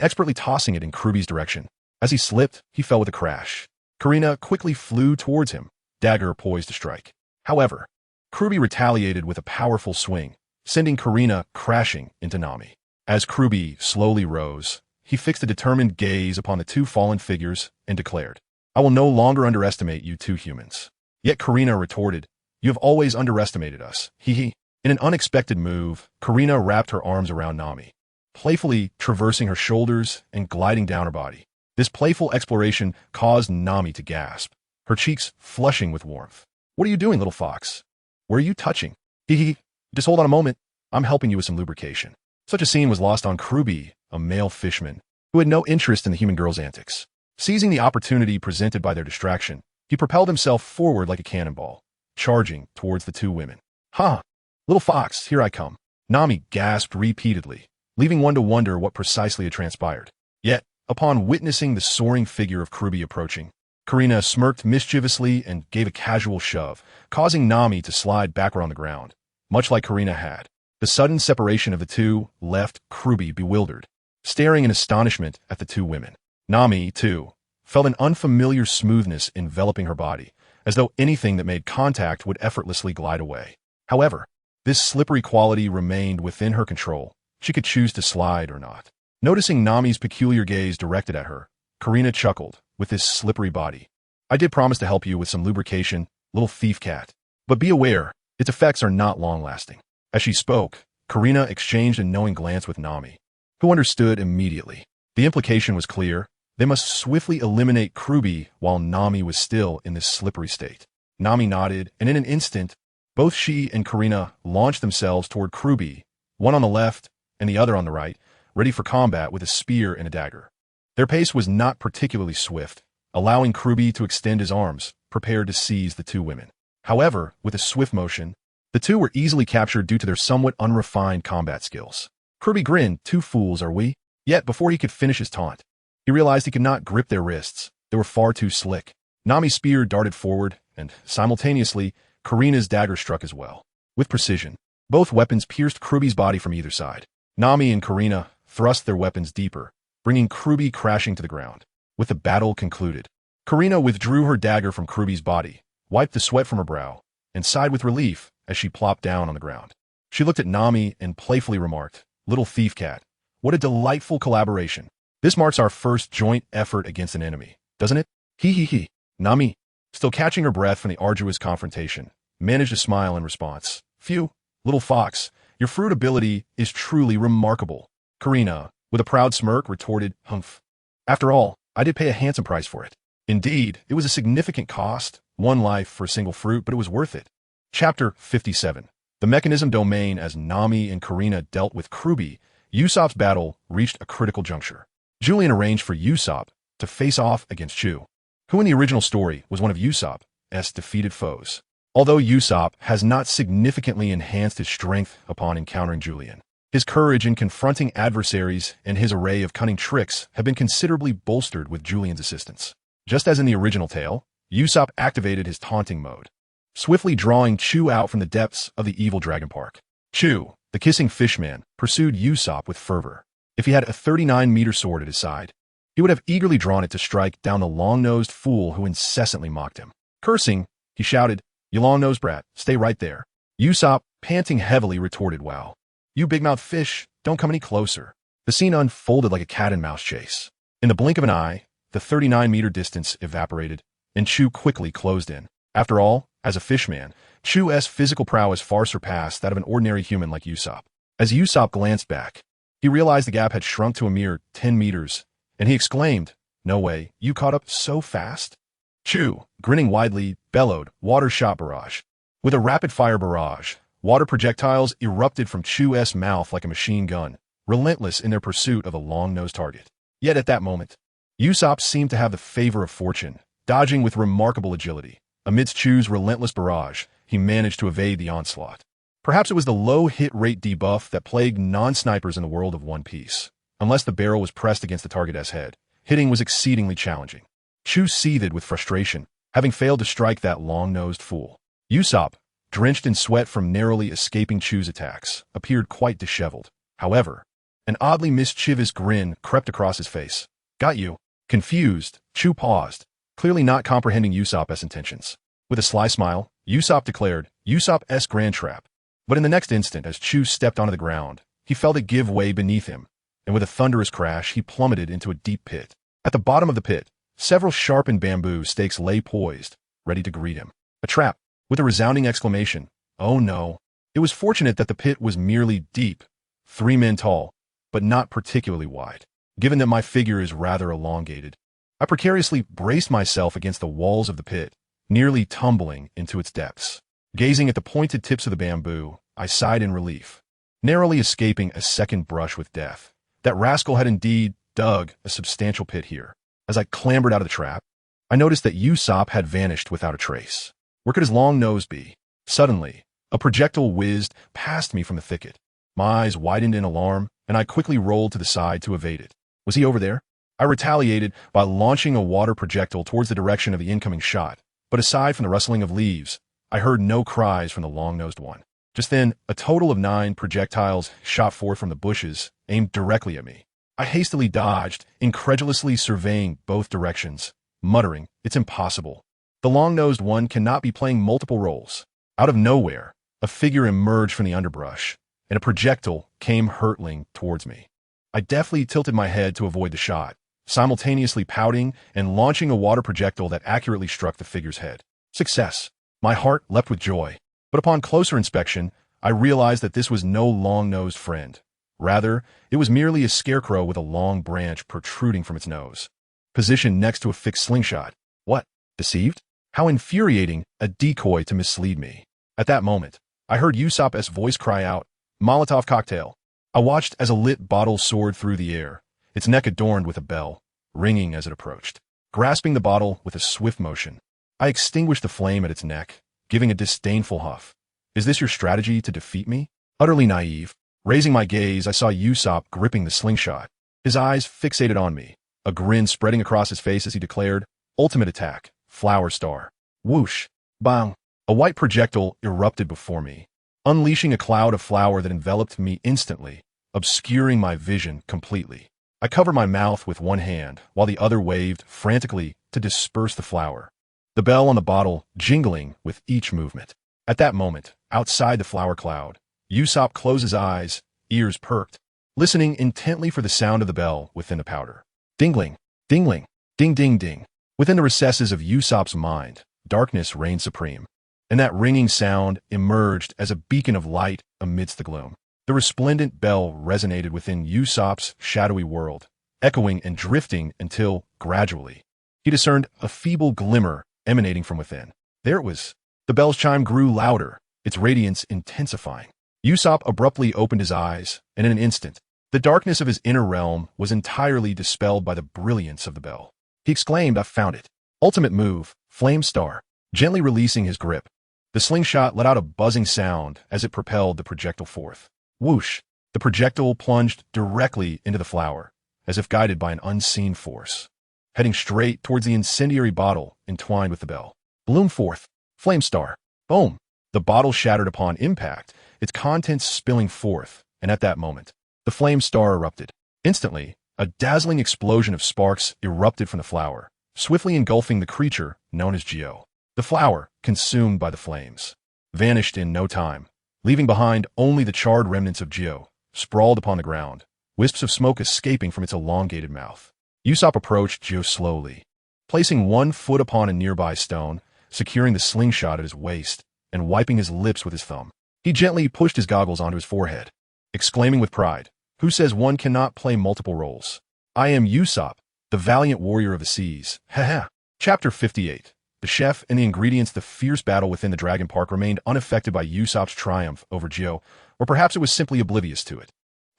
expertly tossing it in Crocodile's direction. As he slipped, he fell with a crash. Karina quickly flew towards him, dagger poised to strike. However, Crocodile retaliated with a powerful swing, sending Karina crashing into Nami. As Crocodile slowly rose, he fixed a determined gaze upon the two fallen figures and declared, "I will no longer underestimate you two humans." Yet Karina retorted, "You have always underestimated us. Hee. In an unexpected move, Karina wrapped her arms around Nami, playfully traversing her shoulders and gliding down her body. This playful exploration caused Nami to gasp, her cheeks flushing with warmth. "What are you doing, little fox? Where are you touching?" Hee. "Just hold on a moment. I'm helping you with some lubrication." Such a scene was lost on Crocodile, a male fishman, who had no interest in the human girl's antics. Seizing the opportunity presented by their distraction, he propelled himself forward like a cannonball, charging towards the two women. "Ha! Little fox, here I come." Nami gasped repeatedly, leaving one to wonder what precisely had transpired. Yet, upon witnessing the soaring figure of Crocodile approaching, Karina smirked mischievously and gave a casual shove, causing Nami to slide backward on the ground, much like Karina had. The sudden separation of the two left Crocodile bewildered, staring in astonishment at the two women. Nami, too, felt an unfamiliar smoothness enveloping her body, as though anything that made contact would effortlessly glide away. However, this slippery quality remained within her control. She could choose to slide or not. Noticing Nami's peculiar gaze directed at her, Karina chuckled with this slippery body. "I did promise to help you with some lubrication, little thief cat. But be aware, its effects are not long-lasting." As she spoke, Karina exchanged a knowing glance with Nami, who understood immediately. The implication was clear. They must swiftly eliminate Crocodile while Nami was still in this slippery state. Nami nodded, and in an instant, both she and Karina launched themselves toward Crocodile, one on the left and the other on the right, ready for combat with a spear and a dagger. Their pace was not particularly swift, allowing Crocodile to extend his arms, prepared to seize the two women. However, with a swift motion, the two were easily captured due to their somewhat unrefined combat skills. Crocodile grinned, "Two fools, are we?" Yet, before he could finish his taunt, he realized he could not grip their wrists. They were far too slick. Nami's spear darted forward, and, simultaneously, Karina's dagger struck as well. With precision, both weapons pierced Crocodile's body from either side. Nami and Karina thrust their weapons deeper, bringing Crocodile crashing to the ground. With the battle concluded, Karina withdrew her dagger from Crocodile's body, wiped the sweat from her brow, and sighed with relief as she plopped down on the ground. She looked at Nami and playfully remarked, "Little thief cat, what a delightful collaboration. This marks our first joint effort against an enemy, doesn't it?" Hee. Nami, still catching her breath from the arduous confrontation, managed a smile in response. "Phew, little fox, your fruit ability is truly remarkable." Karina, with a proud smirk, retorted, "Humph. After all, I did pay a handsome price for it." Indeed, it was a significant cost, one life for a single fruit, but it was worth it. Chapter 57. The Mechanism Domain. As Nami and Karina dealt with Kruby, Usopp's battle reached a critical juncture. Julian arranged for Usopp to face off against Chu, who in the original story was one of Usopp's defeated foes. Although Usopp has not significantly enhanced his strength upon encountering Julian, his courage in confronting adversaries and his array of cunning tricks have been considerably bolstered with Julian's assistance. Just as in the original tale, Usopp activated his taunting mode, swiftly drawing Chu out from the depths of the evil dragon park. Chu, the kissing fishman, pursued Usopp with fervor. If he had a 39-meter sword at his side, he would have eagerly drawn it to strike down the long-nosed fool who incessantly mocked him. Cursing, he shouted, "You long-nosed brat, stay right there." Usopp, panting heavily, retorted, "Wow. You big-mouthed fish, don't come any closer." The scene unfolded like a cat-and-mouse chase. In the blink of an eye, the 39-meter distance evaporated, and Chu quickly closed in. After all, as a fishman, Chu's physical prowess far surpassed that of an ordinary human like Usopp. As Usopp glanced back, he realized the gap had shrunk to a mere 10 meters, and he exclaimed, "No way, you caught up so fast?" Chu, grinning widely, bellowed, "Water shot barrage." With a rapid-fire barrage, water projectiles erupted from Chu's mouth like a machine gun, relentless in their pursuit of a long-nosed target. Yet at that moment, Usopp seemed to have the favor of fortune, dodging with remarkable agility. Amidst Chu's relentless barrage, he managed to evade the onslaught. Perhaps it was the low hit rate debuff that plagued non-snipers in the world of One Piece. Unless the barrel was pressed against the target's head, hitting was exceedingly challenging. Chu seethed with frustration, having failed to strike that long-nosed fool. Usopp, drenched in sweat from narrowly escaping Chu's attacks, appeared quite disheveled. However, an oddly mischievous grin crept across his face. "Got you." Confused, Chu paused, clearly not comprehending Usopp's intentions. With a sly smile, Usopp declared, "Usopp's grand trap." But in the next instant, as Chu stepped onto the ground, he felt it give way beneath him, and with a thunderous crash, he plummeted into a deep pit. At the bottom of the pit, several sharpened bamboo stakes lay poised, ready to greet him. A trap. With a resounding exclamation, "Oh no." It was fortunate that the pit was merely deep, 3 men tall, but not particularly wide. Given that my figure is rather elongated, I precariously braced myself against the walls of the pit, nearly tumbling into its depths. Gazing at the pointed tips of the bamboo, I sighed in relief, narrowly escaping a second brush with death. That rascal had indeed dug a substantial pit here. As I clambered out of the trap, I noticed that Usopp had vanished without a trace. Where could his long nose be? Suddenly, a projectile whizzed past me from the thicket. My eyes widened in alarm, and I quickly rolled to the side to evade it. Was he over there? I retaliated by launching a water projectile towards the direction of the incoming shot, but aside from the rustling of leaves, I heard no cries from the long-nosed one. Just then, a total of 9 projectiles shot forth from the bushes, aimed directly at me. I hastily dodged, incredulously surveying both directions, muttering, "It's impossible. The long-nosed one cannot be playing multiple roles." Out of nowhere, a figure emerged from the underbrush, and a projectile came hurtling towards me. I deftly tilted my head to avoid the shot, simultaneously pouting and launching a water projectile that accurately struck the figure's head. Success! My heart leapt with joy, but upon closer inspection, I realized that this was no long-nosed friend. Rather, it was merely a scarecrow with a long branch protruding from its nose, positioned next to a fixed slingshot. What? Deceived? How infuriating, a decoy to mislead me. At that moment, I heard Usopp's voice cry out, "Molotov cocktail." I watched as a lit bottle soared through the air, its neck adorned with a bell, ringing as it approached. Grasping the bottle with a swift motion, I extinguished the flame at its neck, giving a disdainful huff. "Is this your strategy to defeat me?" Utterly naive, raising my gaze, I saw Usopp gripping the slingshot, his eyes fixated on me, a grin spreading across his face as he declared, "Ultimate attack, flower star." Whoosh! Bang! A white projectile erupted before me, unleashing a cloud of flour that enveloped me instantly, obscuring my vision completely. I covered my mouth with one hand, while the other waved frantically to disperse the flour, the bell on the bottle jingling with each movement. At that moment, outside the flour cloud, Usopp closed his eyes, ears perked, listening intently for the sound of the bell within the powder. Dingling, dingling, ding ding ding. Within the recesses of Usopp's mind, darkness reigned supreme, and that ringing sound emerged as a beacon of light amidst the gloom. The resplendent bell resonated within Usopp's shadowy world, echoing and drifting until, gradually, he discerned a feeble glimmer emanating from within. There it was, The bell's chime grew louder, its radiance intensifying. Usopp abruptly opened his eyes, and in an instant, the darkness of his inner realm was entirely dispelled by the brilliance of the bell. He exclaimed, "I found it." Ultimate move, Flame Star. Gently releasing his grip, the slingshot let out a buzzing sound as it propelled the projectile forth. Whoosh! The projectile plunged directly into the flower, as if guided by an unseen force, heading straight towards the incendiary bottle entwined with the bell. Bloom forth, Flame Star. Boom! The bottle shattered upon impact, its contents spilling forth, and at that moment, the flame star erupted. Instantly, a dazzling explosion of sparks erupted from the flower, swiftly engulfing the creature known as Geo. The flower, consumed by the flames, vanished in no time, leaving behind only the charred remnants of Geo, sprawled upon the ground, wisps of smoke escaping from its elongated mouth. Usopp approached Geo slowly, placing one foot upon a nearby stone, securing the slingshot at his waist, and wiping his lips with his thumb. He gently pushed his goggles onto his forehead, exclaiming with pride, "Who says one cannot play multiple roles? I am Usopp, the valiant warrior of the seas." Haha. Chapter 58. The chef and the ingredients. The fierce battle within the Dragon Park remained unaffected by Usopp's triumph over Geo, or perhaps it was simply oblivious to it.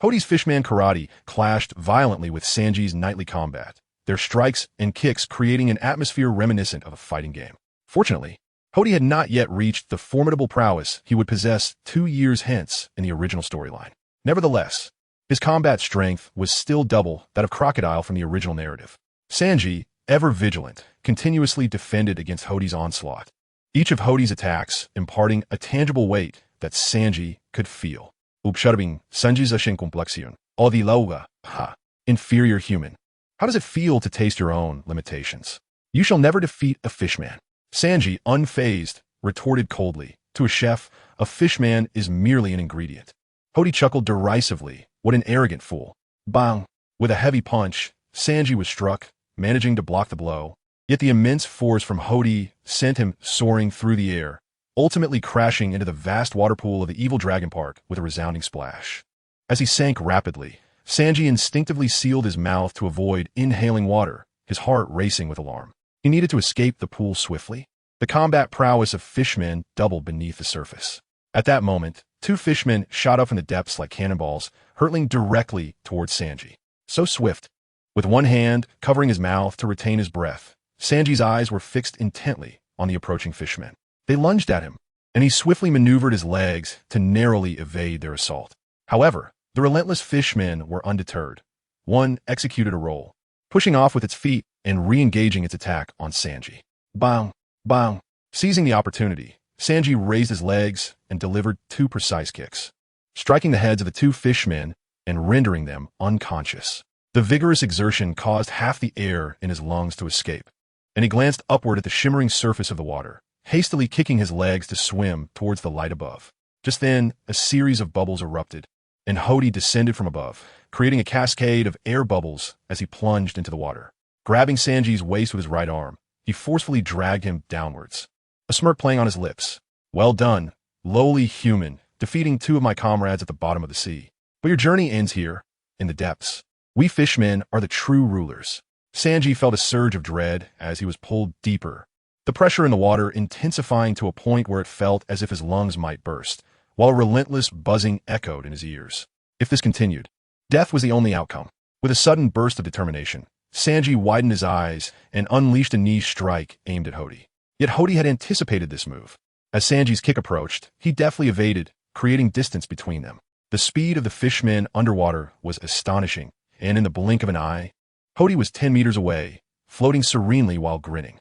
Hody's fishman karate clashed violently with Sanji's knightly combat, their strikes and kicks creating an atmosphere reminiscent of a fighting game. Fortunately, Hody had not yet reached the formidable prowess he would possess 2 years hence in the original storyline. Nevertheless, his combat strength was still double that of Crocodile from the original narrative. Sanji, ever vigilant, continuously defended against Hody's onslaught, each of Hody's attacks imparting a tangible weight that Sanji could feel. Upsharbing, Sanji's complexion, all the lauga, ha, inferior human. How does it feel to taste your own limitations? You shall never defeat a fishman. Sanji, unfazed, retorted coldly, "To a chef, a fishman is merely an ingredient." Hody chuckled derisively, "What an arrogant fool." Bang! With a heavy punch, Sanji was struck, managing to block the blow. Yet the immense force from Hody sent him soaring through the air, ultimately crashing into the vast water pool of the evil Dragon Park with a resounding splash. As he sank rapidly, Sanji instinctively sealed his mouth to avoid inhaling water, his heart racing with alarm. He needed to escape the pool swiftly. The combat prowess of fishmen doubled beneath the surface. At that moment, 2 fishmen shot up from the depths like cannonballs, hurtling directly towards Sanji. So swift. With one hand covering his mouth to retain his breath, Sanji's eyes were fixed intently on the approaching fishmen. They lunged at him, and he swiftly maneuvered his legs to narrowly evade their assault. However, the relentless fishmen were undeterred. One executed a roll, pushing off with its feet and re-engaging its attack on Sanji. Bang! Bang! Seizing the opportunity, Sanji raised his legs and delivered 2 precise kicks, striking the heads of the 2 fishmen and rendering them unconscious. The vigorous exertion caused half the air in his lungs to escape, and he glanced upward at the shimmering surface of the water, hastily kicking his legs to swim towards the light above. Just then, a series of bubbles erupted, and Hody descended from above, creating a cascade of air bubbles as he plunged into the water. Grabbing Sanji's waist with his right arm, he forcefully dragged him downwards, a smirk playing on his lips. "Well done, lowly human, defeating 2 of my comrades at the bottom of the sea. But your journey ends here, in the depths. We fishmen are the true rulers." Sanji felt a surge of dread as he was pulled deeper, the pressure in the water intensifying to a point where it felt as if his lungs might burst, while a relentless buzzing echoed in his ears. If this continued, death was the only outcome. With a sudden burst of determination, Sanji widened his eyes and unleashed a knee strike aimed at Hody. Yet Hody had anticipated this move. As Sanji's kick approached, he deftly evaded, creating distance between them. The speed of the fishmen underwater was astonishing, and in the blink of an eye, Hody was 10 meters away, floating serenely while grinning.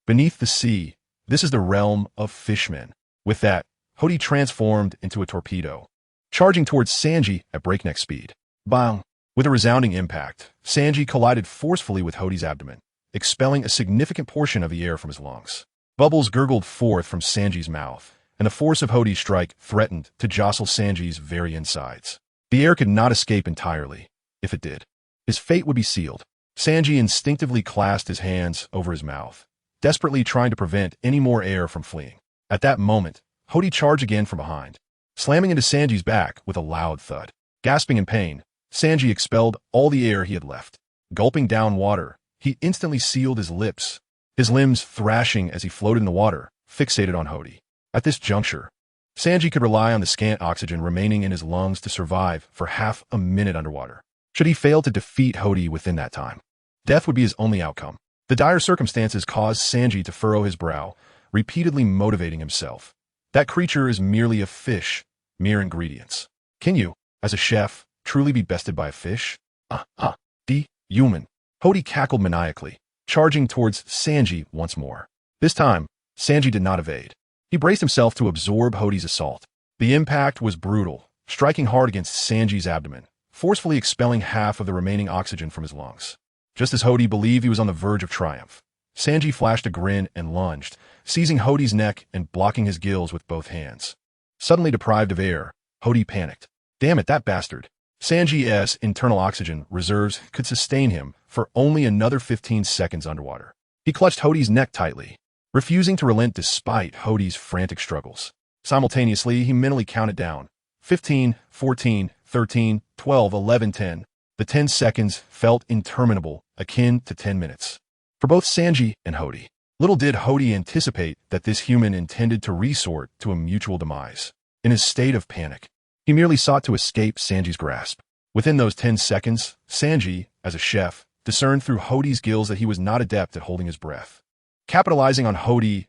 Beneath the sea, this is the realm of fishmen. With that, Hody transformed into a torpedo, charging towards Sanji at breakneck speed. Bang! With a resounding impact, Sanji collided forcefully with Hody's abdomen, expelling a significant portion of the air from his lungs. Bubbles gurgled forth from Sanji's mouth, and the force of Hody's strike threatened to jostle Sanji's very insides. The air could not escape entirely. If it did, his fate would be sealed. Sanji instinctively clasped his hands over his mouth, desperately trying to prevent any more air from fleeing. At that moment, Hody charged again from behind, slamming into Sanji's back with a loud thud. Gasping in pain, Sanji expelled all the air he had left. Gulping down water, he instantly sealed his lips, his limbs thrashing as he floated in the water, fixated on Hody. At this juncture, Sanji could rely on the scant oxygen remaining in his lungs to survive for half a minute underwater. Should he fail to defeat Hody within that time, death would be his only outcome. The dire circumstances caused Sanji to furrow his brow, repeatedly motivating himself. That creature is merely a fish, mere ingredients. Can you, as a chef, truly be bested by a fish? Human. Hody cackled maniacally, charging towards Sanji once more. This time, Sanji did not evade. He braced himself to absorb Hody's assault. The impact was brutal, striking hard against Sanji's abdomen, forcefully expelling half of the remaining oxygen from his lungs. Just as Hody believed he was on the verge of triumph, Sanji flashed a grin and lunged, seizing Hody's neck and blocking his gills with both hands. Suddenly deprived of air, Hody panicked. Damn it, that bastard. Sanji's internal oxygen reserves could sustain him for only another 15 seconds underwater. He clutched Hody's neck tightly, refusing to relent despite Hody's frantic struggles. Simultaneously, he mentally counted down. 15, 14, 13, 12, 11, 10. The 10 seconds felt interminable, akin to 10 minutes. For both Sanji and Hody. Little did Hody anticipate that this human intended to resort to a mutual demise. In his state of panic, he merely sought to escape Sanji's grasp. Within those 10 seconds, Sanji, as a chef, discerned through Hody's gills that he was not adept at holding his breath. Capitalizing on Hody's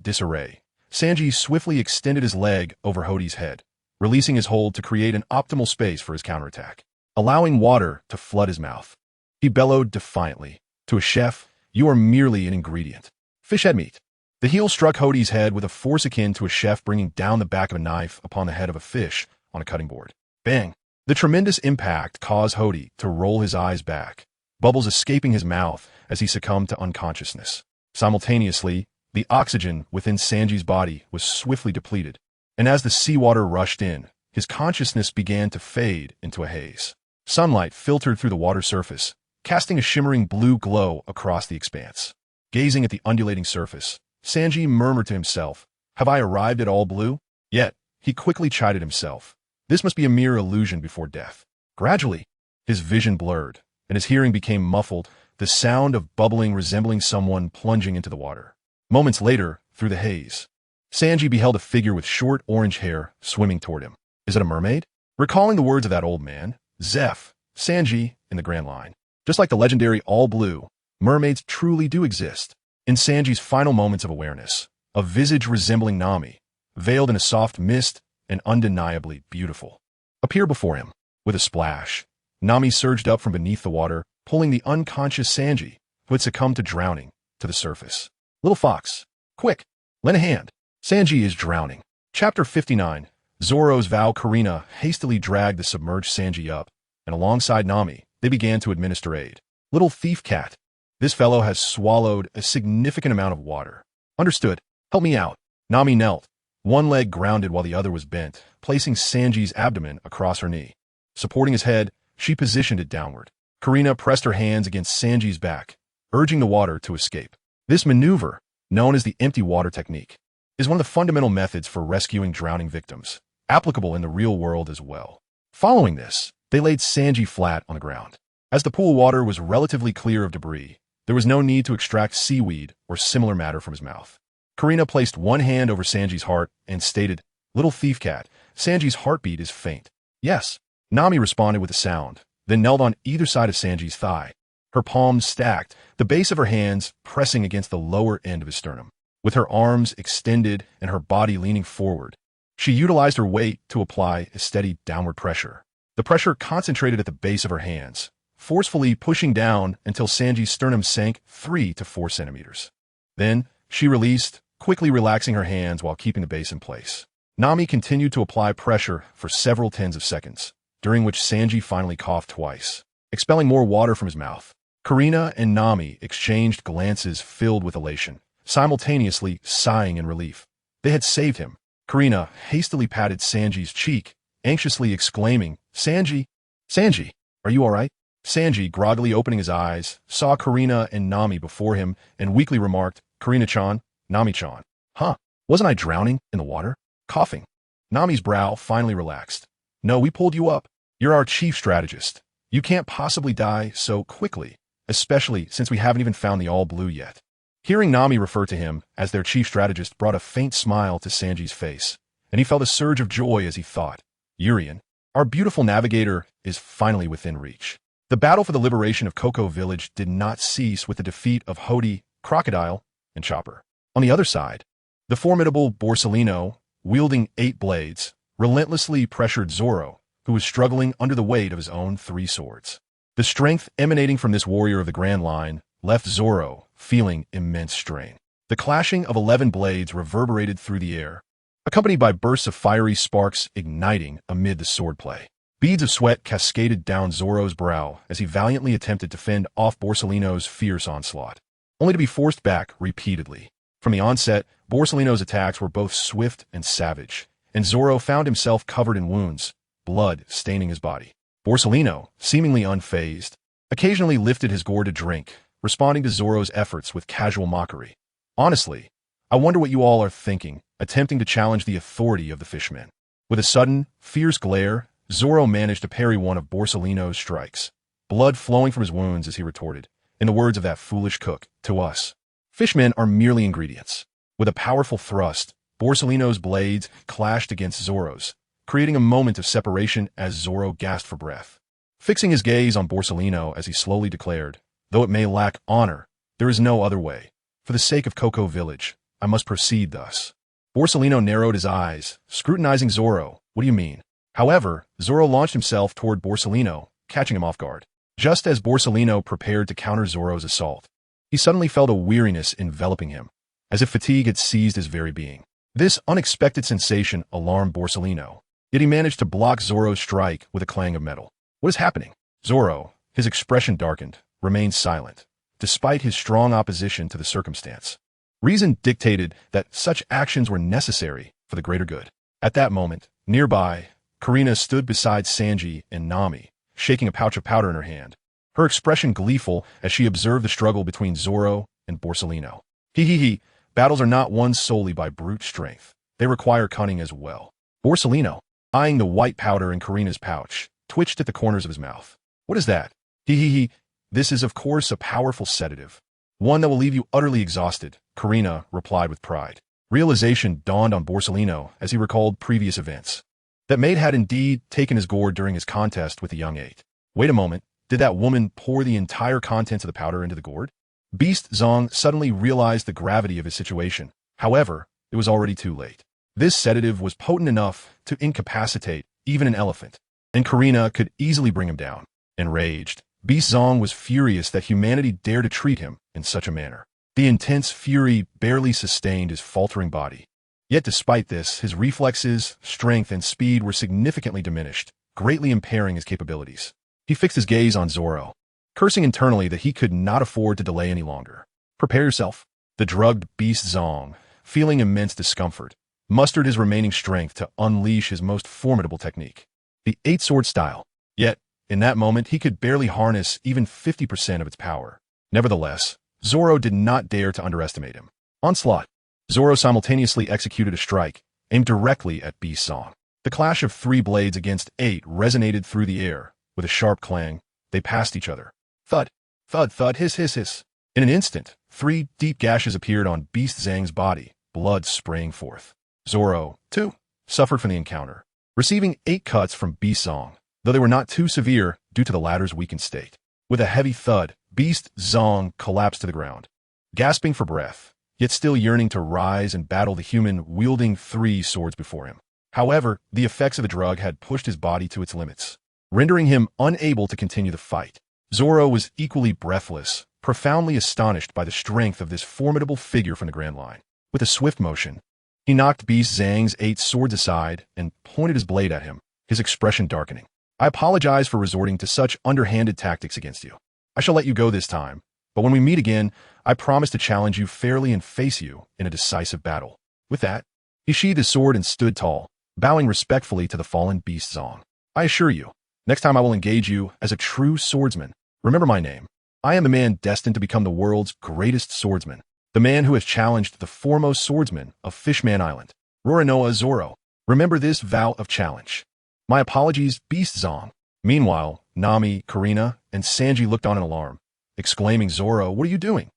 disarray, Sanji swiftly extended his leg over Hody's head, releasing his hold to create an optimal space for his counterattack, allowing water to flood his mouth. He bellowed defiantly, "To a chef, you are merely an ingredient. Fish head meat." The heel struck Hody's head with a force akin to a chef bringing down the back of a knife upon the head of a fish on a cutting board. Bang! The tremendous impact caused Hody to roll his eyes back, bubbles escaping his mouth as he succumbed to unconsciousness. Simultaneously, the oxygen within Sanji's body was swiftly depleted, and as the seawater rushed in, his consciousness began to fade into a haze. Sunlight filtered through the water surface, casting a shimmering blue glow across the expanse. Gazing at the undulating surface, Sanji murmured to himself, "Have I arrived at all blue?" Yet, he quickly chided himself. This must be a mere illusion before death. Gradually, his vision blurred, and his hearing became muffled, the sound of bubbling resembling someone plunging into the water. Moments later, through the haze, Sanji beheld a figure with short orange hair swimming toward him. Is it a mermaid? Recalling the words of that old man, Zeph, Sanji, in the Grand Line. Just like the legendary All Blue, mermaids truly do exist. In Sanji's final moments of awareness, a visage resembling Nami, veiled in a soft mist and undeniably beautiful, appeared before him. With a splash, Nami surged up from beneath the water, pulling the unconscious Sanji, who had succumbed to drowning, to the surface. "Little fox, quick, lend a hand. Sanji is drowning." Chapter 59. Zoro's vow. Kurina hastily dragged the submerged Sanji up, and alongside Nami, they began to administer aid. "Little thief cat. This fellow has swallowed a significant amount of water." "Understood. Help me out." Nami knelt, one leg grounded while the other was bent, placing Sanji's abdomen across her knee. Supporting his head, she positioned it downward. Kurina pressed her hands against Sanji's back, urging the water to escape. This maneuver, known as the empty water technique, is one of the fundamental methods for rescuing drowning victims, applicable in the real world as well. Following this, they laid Sanji flat on the ground. As the pool water was relatively clear of debris, there was no need to extract seaweed or similar matter from his mouth. Kurina placed one hand over Sanji's heart and stated, "Little thief cat, Sanji's heartbeat is faint." "Yes." Nami responded with a sound, then knelt on either side of Sanji's thigh, her palms stacked, the base of her hands pressing against the lower end of his sternum. With her arms extended and her body leaning forward, she utilized her weight to apply a steady downward pressure. The pressure concentrated at the base of her hands, forcefully pushing down until Sanji's sternum sank 3 to 4 centimeters. Then, she released, quickly relaxing her hands while keeping the base in place. Nami continued to apply pressure for several tens of seconds, during which Sanji finally coughed twice, expelling more water from his mouth. Kurina and Nami exchanged glances filled with elation, simultaneously sighing in relief. They had saved him. Kurina hastily patted Sanji's cheek, anxiously exclaiming, "Sanji, Sanji, are you all right?" Sanji, groggily opening his eyes, saw Kurina and Nami before him and weakly remarked, "Kurina-chan, Nami-chan. Huh, wasn't I drowning in the water?" Coughing. Nami's brow finally relaxed. "No, we pulled you up. You're our chief strategist. You can't possibly die so quickly, especially since we haven't even found the All Blue yet." Hearing Nami refer to him as their chief strategist brought a faint smile to Sanji's face, and he felt a surge of joy as he thought, Urian, our beautiful navigator, is finally within reach. The battle for the liberation of Cocoa Village did not cease with the defeat of Hody, Crocodile, and Chopper. On the other side, the formidable Borsalino, wielding 8 blades, relentlessly pressured Zoro, who was struggling under the weight of his own 3 swords. The strength emanating from this warrior of the Grand Line left Zoro feeling immense strain. The clashing of 11 blades reverberated through the air, accompanied by bursts of fiery sparks igniting amid the swordplay. Beads of sweat cascaded down Zoro's brow as he valiantly attempted to fend off Borsalino's fierce onslaught, only to be forced back repeatedly. From the onset, Borsalino's attacks were both swift and savage, and Zoro found himself covered in wounds, blood staining his body. Borsalino, seemingly unfazed, occasionally lifted his gourd to drink, responding to Zoro's efforts with casual mockery. Honestly, I wonder what you all are thinking, attempting to challenge the authority of the fishmen. With a sudden, fierce glare, Zoro managed to parry one of Borsalino's strikes, blood flowing from his wounds as he retorted, in the words of that foolish cook, to us, fishmen are merely ingredients. With a powerful thrust, Borsalino's blades clashed against Zoro's, creating a moment of separation as Zoro gasped for breath. Fixing his gaze on Borsalino as he slowly declared, though it may lack honor, there is no other way. For the sake of Cocoa Village, I must proceed thus. Borsalino narrowed his eyes, scrutinizing Zoro. What do you mean? However, Zoro launched himself toward Borsalino, catching him off guard. Just as Borsalino prepared to counter Zoro's assault, he suddenly felt a weariness enveloping him, as if fatigue had seized his very being. This unexpected sensation alarmed Borsalino, yet he managed to block Zoro's strike with a clang of metal. What is happening? Zoro, his expression darkened, remained silent, despite his strong opposition to the circumstance. Reason dictated that such actions were necessary for the greater good. At that moment, nearby, Karina stood beside Sanji and Nami, shaking a pouch of powder in her hand, her expression gleeful as she observed the struggle between Zoro and Borsalino. He, battles are not won solely by brute strength. They require cunning as well. Borsalino, eyeing the white powder in Karina's pouch, twitched at the corners of his mouth. What is that? He. This is, of course, a powerful sedative. One that will leave you utterly exhausted, Karina replied with pride. Realization dawned on Borsalino as he recalled previous events. That maid had indeed taken his gourd during his contest with the young eight. Wait a moment, did that woman pour the entire contents of the powder into the gourd? Beast Zong suddenly realized the gravity of his situation. However, it was already too late. This sedative was potent enough to incapacitate even an elephant, and Karina could easily bring him down. Enraged, Beast Zong was furious that humanity dared to treat him in such a manner. The intense fury barely sustained his faltering body. Yet despite this, his reflexes, strength, and speed were significantly diminished, greatly impairing his capabilities. He fixed his gaze on Zoro, cursing internally that he could not afford to delay any longer. Prepare yourself. The drugged Beast Zong, feeling immense discomfort, mustered his remaining strength to unleash his most formidable technique, the 8-sword style. Yet, in that moment, he could barely harness even 50% of its power. Nevertheless, Zoro did not dare to underestimate him. Onslaught. Zoro simultaneously executed a strike, aimed directly at Beast Zong. The clash of 3 blades against 8 resonated through the air. With a sharp clang, they passed each other. Thud, thud, thud, hiss, hiss, hiss. In an instant, 3 deep gashes appeared on Beast Zang's body, blood spraying forth. Zoro, too, suffered from the encounter, receiving 8 cuts from Beast Zong, though they were not too severe due to the latter's weakened state. With a heavy thud, Beast Zong collapsed to the ground, gasping for breath, yet still yearning to rise and battle the human wielding 3 swords before him. However, the effects of the drug had pushed his body to its limits, rendering him unable to continue the fight. Zoro was equally breathless, profoundly astonished by the strength of this formidable figure from the Grand Line. With a swift motion, he knocked Beast Zang's 8 swords aside and pointed his blade at him, his expression darkening. I apologize for resorting to such underhanded tactics against you. I shall let you go this time, but when we meet again, I promise to challenge you fairly and face you in a decisive battle. With that, he sheathed his sword and stood tall, bowing respectfully to the fallen Beast Zong. I assure you, next time I will engage you as a true swordsman. Remember my name. I am the man destined to become the world's greatest swordsman, the man who has challenged the foremost swordsman of Fishman Island, Roronoa Zoro. Remember this vow of challenge. My apologies, Beast Zong. Meanwhile, Nami, Karina, and Sanji looked on in alarm, exclaiming, Zoro, what are you doing?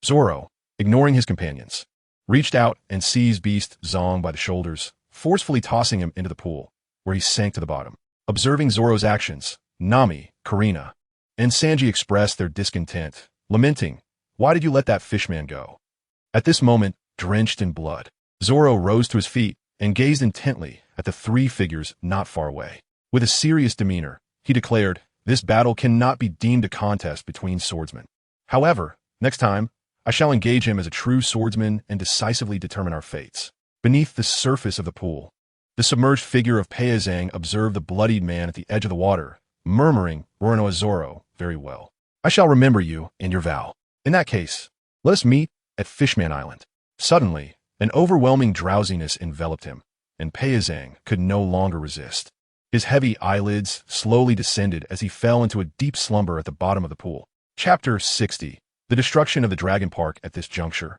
Zoro, ignoring his companions, reached out and seized Beast Zong by the shoulders, forcefully tossing him into the pool, where he sank to the bottom. Observing Zoro's actions, Nami, Karina, and Sanji expressed their discontent, lamenting, "Why did you let that fishman go?" At this moment, drenched in blood, Zoro rose to his feet and gazed intently at the three figures not far away. With a serious demeanor, he declared, "This battle cannot be deemed a contest between swordsmen. However, next time, I shall engage him as a true swordsman and decisively determine our fates." Beneath the surface of the pool, the submerged figure of Peizang observed the bloodied man at the edge of the water, murmuring, "Roronoa Zoro, very well. I shall remember you and your vow. In that case, let us meet at Fishman Island." Suddenly, an overwhelming drowsiness enveloped him, and Peizang could no longer resist. His heavy eyelids slowly descended as he fell into a deep slumber at the bottom of the pool. Chapter 60. The destruction of the Dragon Park. At this juncture,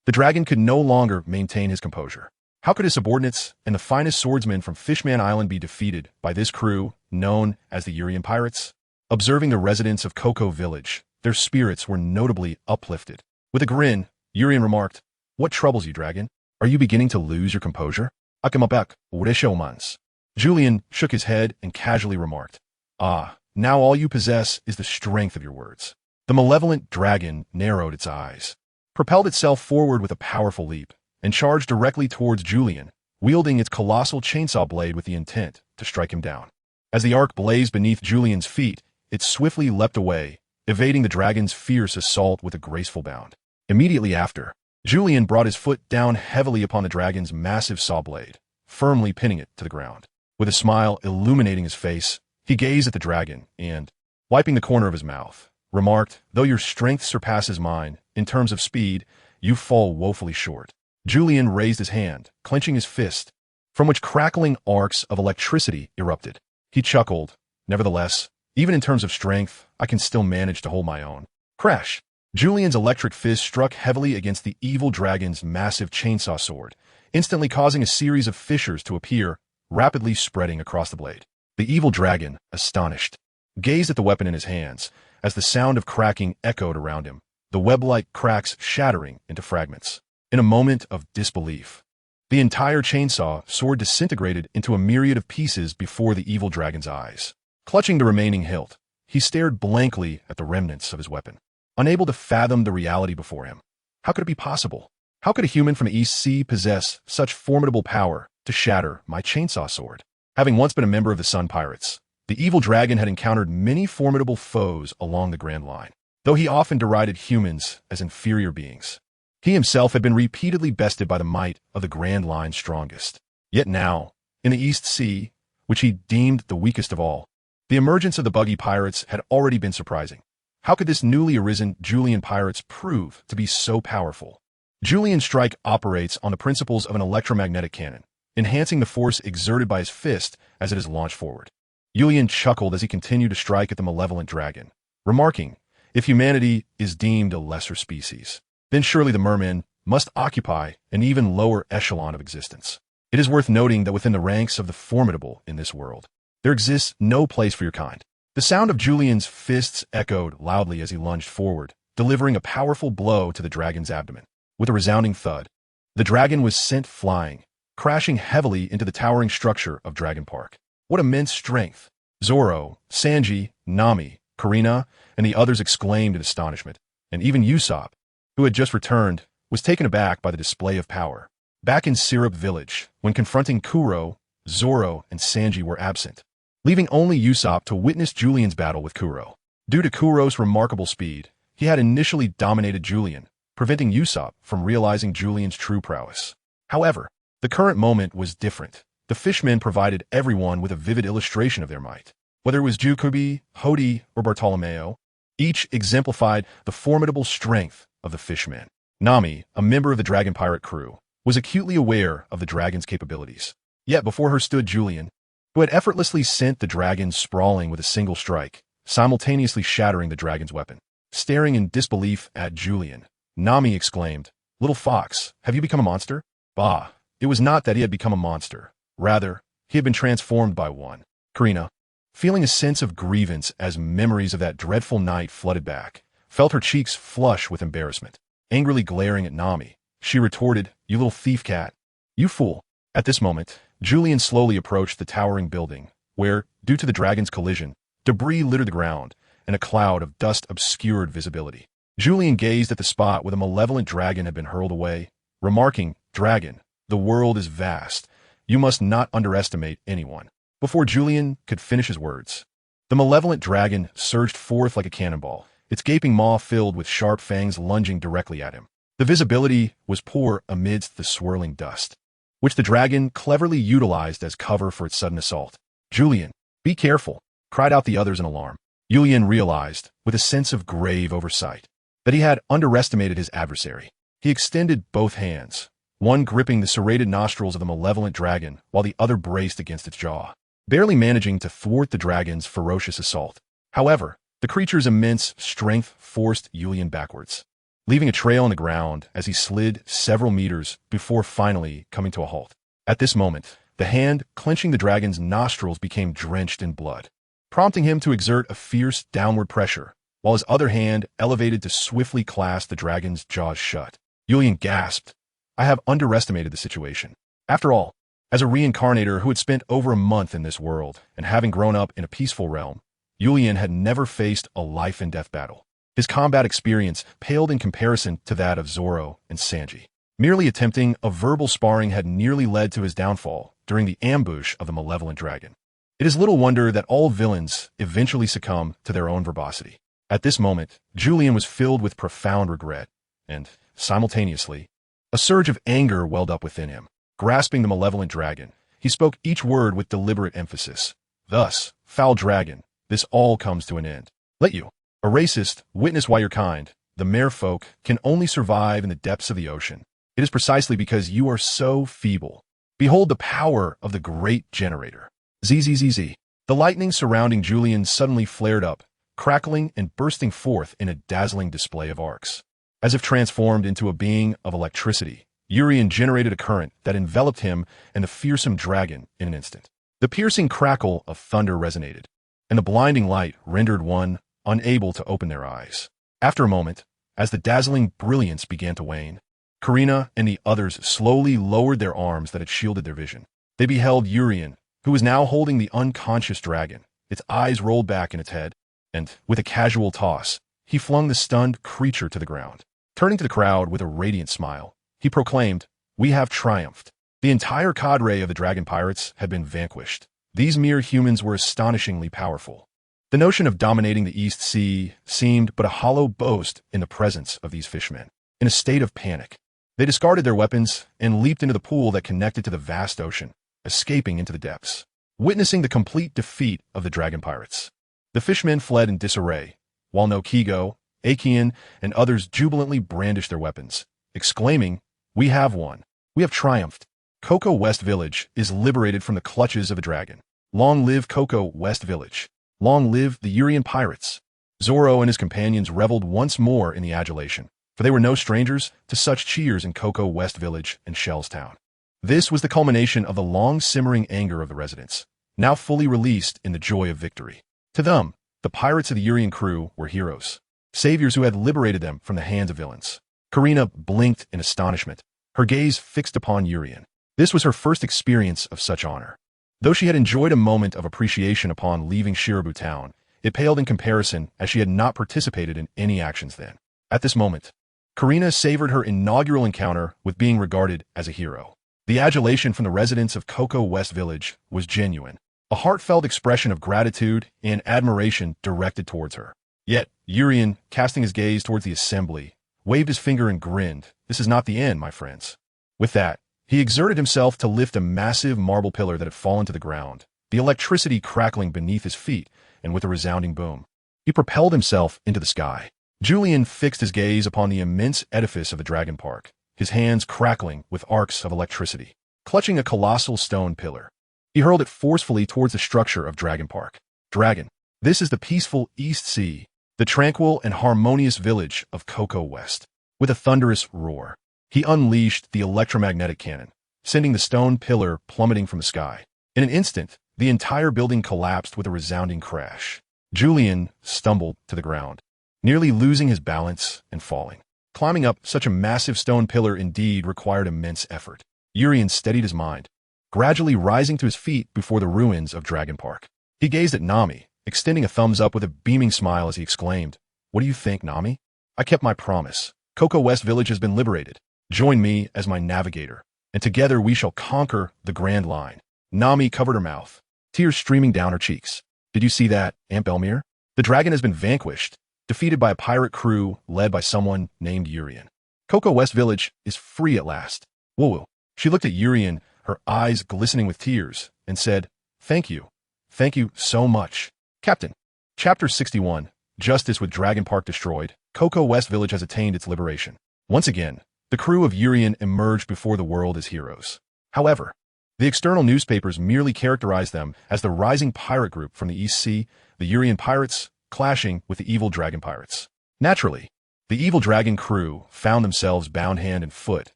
the dragon could no longer maintain his composure. How could his subordinates and the finest swordsmen from Fishman Island be defeated by this crew, known as the Urian Pirates? Observing the residents of Cocoa Village, their spirits were notably uplifted. With a grin, Urian remarked, "What troubles you, dragon? Are you beginning to lose your composure?" Akamabek, Uresho-mans. Julian shook his head and casually remarked, "Ah, now all you possess is the strength of your words." The malevolent dragon narrowed its eyes, propelled itself forward with a powerful leap, and charged directly towards Julian, wielding its colossal chainsaw blade with the intent to strike him down. As the arc blazed beneath Julian's feet, it swiftly leapt away, evading the dragon's fierce assault with a graceful bound. Immediately after, Julian brought his foot down heavily upon the dragon's massive saw blade, firmly pinning it to the ground. With a smile illuminating his face, he gazed at the dragon and, wiping the corner of his mouth, remarked, "Though your strength surpasses mine, in terms of speed, you fall woefully short." Julian raised his hand, clenching his fist, from which crackling arcs of electricity erupted. He chuckled, "Nevertheless, even in terms of strength, I can still manage to hold my own." Crash! Julian's electric fist struck heavily against the evil dragon's massive chainsaw sword, instantly causing a series of fissures to appear, rapidly spreading across the blade. The evil dragon, astonished, gazed at the weapon in his hands as the sound of cracking echoed around him, the web-like cracks shattering into fragments. In a moment of disbelief, the entire chainsaw sword disintegrated into a myriad of pieces before the evil dragon's eyes. Clutching the remaining hilt, he stared blankly at the remnants of his weapon, unable to fathom the reality before him. How could it be possible? How could a human from the East Sea possess such formidable power to shatter my chainsaw sword? Having once been a member of the Sun Pirates, the evil dragon had encountered many formidable foes along the Grand Line. Though he often derided humans as inferior beings, he himself had been repeatedly bested by the might of the Grand Line's strongest. Yet now, in the East Sea, which he deemed the weakest of all, the emergence of the Buggy pirates had already been surprising. How could this newly arisen Julian pirates prove to be so powerful? Julian's strike operates on the principles of an electromagnetic cannon, enhancing the force exerted by his fist as it is launched forward. Julian chuckled as he continued to strike at the malevolent dragon, remarking, "If humanity is deemed a lesser species, then surely the mermen must occupy an even lower echelon of existence. It is worth noting that within the ranks of the formidable in this world, there exists no place for your kind." The sound of Julian's fists echoed loudly as he lunged forward, delivering a powerful blow to the dragon's abdomen. With a resounding thud, the dragon was sent flying, crashing heavily into the towering structure of Dragon Park. What immense strength! Zoro, Sanji, Nami, Karina, and the others exclaimed in astonishment, and even Usopp, who had just returned, was taken aback by the display of power. Back in Syrup Village, when confronting Kuro, Zoro and Sanji were absent, leaving only Usopp to witness Julian's battle with Kuro. Due to Kuro's remarkable speed, he had initially dominated Julian, preventing Usopp from realizing Julian's true prowess. However, the current moment was different. The fishmen provided everyone with a vivid illustration of their might. Whether it was Jukubi, Hody, or Bartolomeo, each exemplified the formidable strength of the fishmen. Nami, a member of the Dragon Pirate crew, was acutely aware of the dragon's capabilities. Yet before her stood Julian, who had effortlessly sent the dragon sprawling with a single strike, simultaneously shattering the dragon's weapon. Staring in disbelief at Julian, Nami exclaimed, "Little fox, have you become a monster?" Bah, it was not that he had become a monster. Rather, he had been transformed by one. Karina, feeling a sense of grievance as memories of that dreadful night flooded back, felt her cheeks flush with embarrassment. angrily glaring at Nami. She retorted, "You little thief cat. You fool." At this moment, Julian slowly approached the towering building, where, due to the dragon's collision, debris littered the ground, and a cloud of dust obscured visibility. Julian gazed at the spot where the malevolent dragon had been hurled away, remarking, "Dragon, the world is vast. You must not underestimate anyone." Before Julian could finish his words, the malevolent dragon surged forth like a cannonball, its gaping maw filled with sharp fangs lunging directly at him. The visibility was poor amidst the swirling dust, which the dragon cleverly utilized as cover for its sudden assault. "Julian, be careful," cried out the others in alarm. Julian realized, with a sense of grave oversight, that he had underestimated his adversary. He extended both hands, one gripping the serrated nostrils of the malevolent dragon while the other braced against its jaw, barely managing to thwart the dragon's ferocious assault. However, the creature's immense strength forced Julian backwards, leaving a trail on the ground as he slid several meters before finally coming to a halt. At this moment, the hand clenching the dragon's nostrils became drenched in blood, prompting him to exert a fierce downward pressure, while his other hand elevated to swiftly clasp the dragon's jaws shut. Julian gasped, "I have underestimated the situation." After all, as a reincarnator who had spent over a month in this world and having grown up in a peaceful realm, Julian had never faced a life-and-death battle. His combat experience paled in comparison to that of Zoro and Sanji. Merely attempting a verbal sparring had nearly led to his downfall during the ambush of the malevolent dragon. It is little wonder that all villains eventually succumb to their own verbosity. At this moment, Julian was filled with profound regret, and, simultaneously, a surge of anger welled up within him. Grasping the malevolent dragon, he spoke each word with deliberate emphasis. "Thus, foul dragon, this all comes to an end. Let you, a racist, witness why your kind, the merfolk, can only survive in the depths of the ocean. It is precisely because you are so feeble. Behold the power of the great generator." Zzz. The lightning surrounding Julian suddenly flared up, crackling and bursting forth in a dazzling display of arcs. As if transformed into a being of electricity, Urian generated a current that enveloped him and the fearsome dragon in an instant. The piercing crackle of thunder resonated, and the blinding light rendered one unable to open their eyes. After a moment, as the dazzling brilliance began to wane, Karina and the others slowly lowered their arms that had shielded their vision. They beheld Urian, who was now holding the unconscious dragon, its eyes rolled back in its head, and, with a casual toss, he flung the stunned creature to the ground. Turning to the crowd with a radiant smile, he proclaimed, "We have triumphed." The entire cadre of the dragon pirates had been vanquished. These mere humans were astonishingly powerful. The notion of dominating the East Sea seemed but a hollow boast in the presence of these fishmen. In a state of panic, they discarded their weapons and leaped into the pool that connected to the vast ocean, escaping into the depths, witnessing the complete defeat of the dragon pirates. The fishmen fled in disarray, while Nokigo, Akian, and others jubilantly brandished their weapons, exclaiming, "We have won. We have triumphed. Cocoa West Village is liberated from the clutches of a dragon. Long live Cocoa West Village. Long live the Urian pirates." Zoro and his companions reveled once more in the adulation, for they were no strangers to such cheers in Cocoa West Village and Shell's Town. This was the culmination of the long-simmering anger of the residents, now fully released in the joy of victory. To them, the pirates of the Urian crew were heroes, saviors who had liberated them from the hands of villains. Karina blinked in astonishment, her gaze fixed upon Urian. This was her first experience of such honor. Though she had enjoyed a moment of appreciation upon leaving Shirabu town, it paled in comparison as she had not participated in any actions then. At this moment, Karina savored her inaugural encounter with being regarded as a hero. The adulation from the residents of Cocoa West Village was genuine, a heartfelt expression of gratitude and admiration directed towards her. Yet, Urian, casting his gaze towards the assembly, waved his finger and grinned. "This is not the end, my friends." With that, he exerted himself to lift a massive marble pillar that had fallen to the ground, the electricity crackling beneath his feet, and with a resounding boom, he propelled himself into the sky. Julian fixed his gaze upon the immense edifice of the Dragon Park, his hands crackling with arcs of electricity. Clutching a colossal stone pillar, he hurled it forcefully towards the structure of Dragon Park. "Dragon, this is the peaceful East Sea, the tranquil and harmonious village of Cocoa West." With a thunderous roar, he unleashed the electromagnetic cannon, sending the stone pillar plummeting from the sky. In an instant, the entire building collapsed with a resounding crash. Julian stumbled to the ground, nearly losing his balance and falling. Climbing up such a massive stone pillar indeed required immense effort. Urien steadied his mind, gradually rising to his feet before the ruins of Dragon Park. He gazed at Nami, extending a thumbs up with a beaming smile as he exclaimed, "What do you think, Nami? I kept my promise. Cocoa West Village has been liberated. Join me as my navigator, and together we shall conquer the Grand Line." Nami covered her mouth, tears streaming down her cheeks. "Did you see that, Aunt Belmere? The dragon has been vanquished, defeated by a pirate crew led by someone named Urien. Cocoa West Village is free at last." Woo-woo. She looked at Urien, her eyes glistening with tears, and said, "Thank you. Thank you so much, Captain." Chapter 61, Justice with Dragon Park destroyed, Cocoa West Village has attained its liberation. Once again, the crew of Urien emerged before the world as heroes. However, the external newspapers merely characterized them as the rising pirate group from the East Sea, the Urien pirates, clashing with the evil dragon pirates. Naturally, the evil dragon crew found themselves bound hand and foot,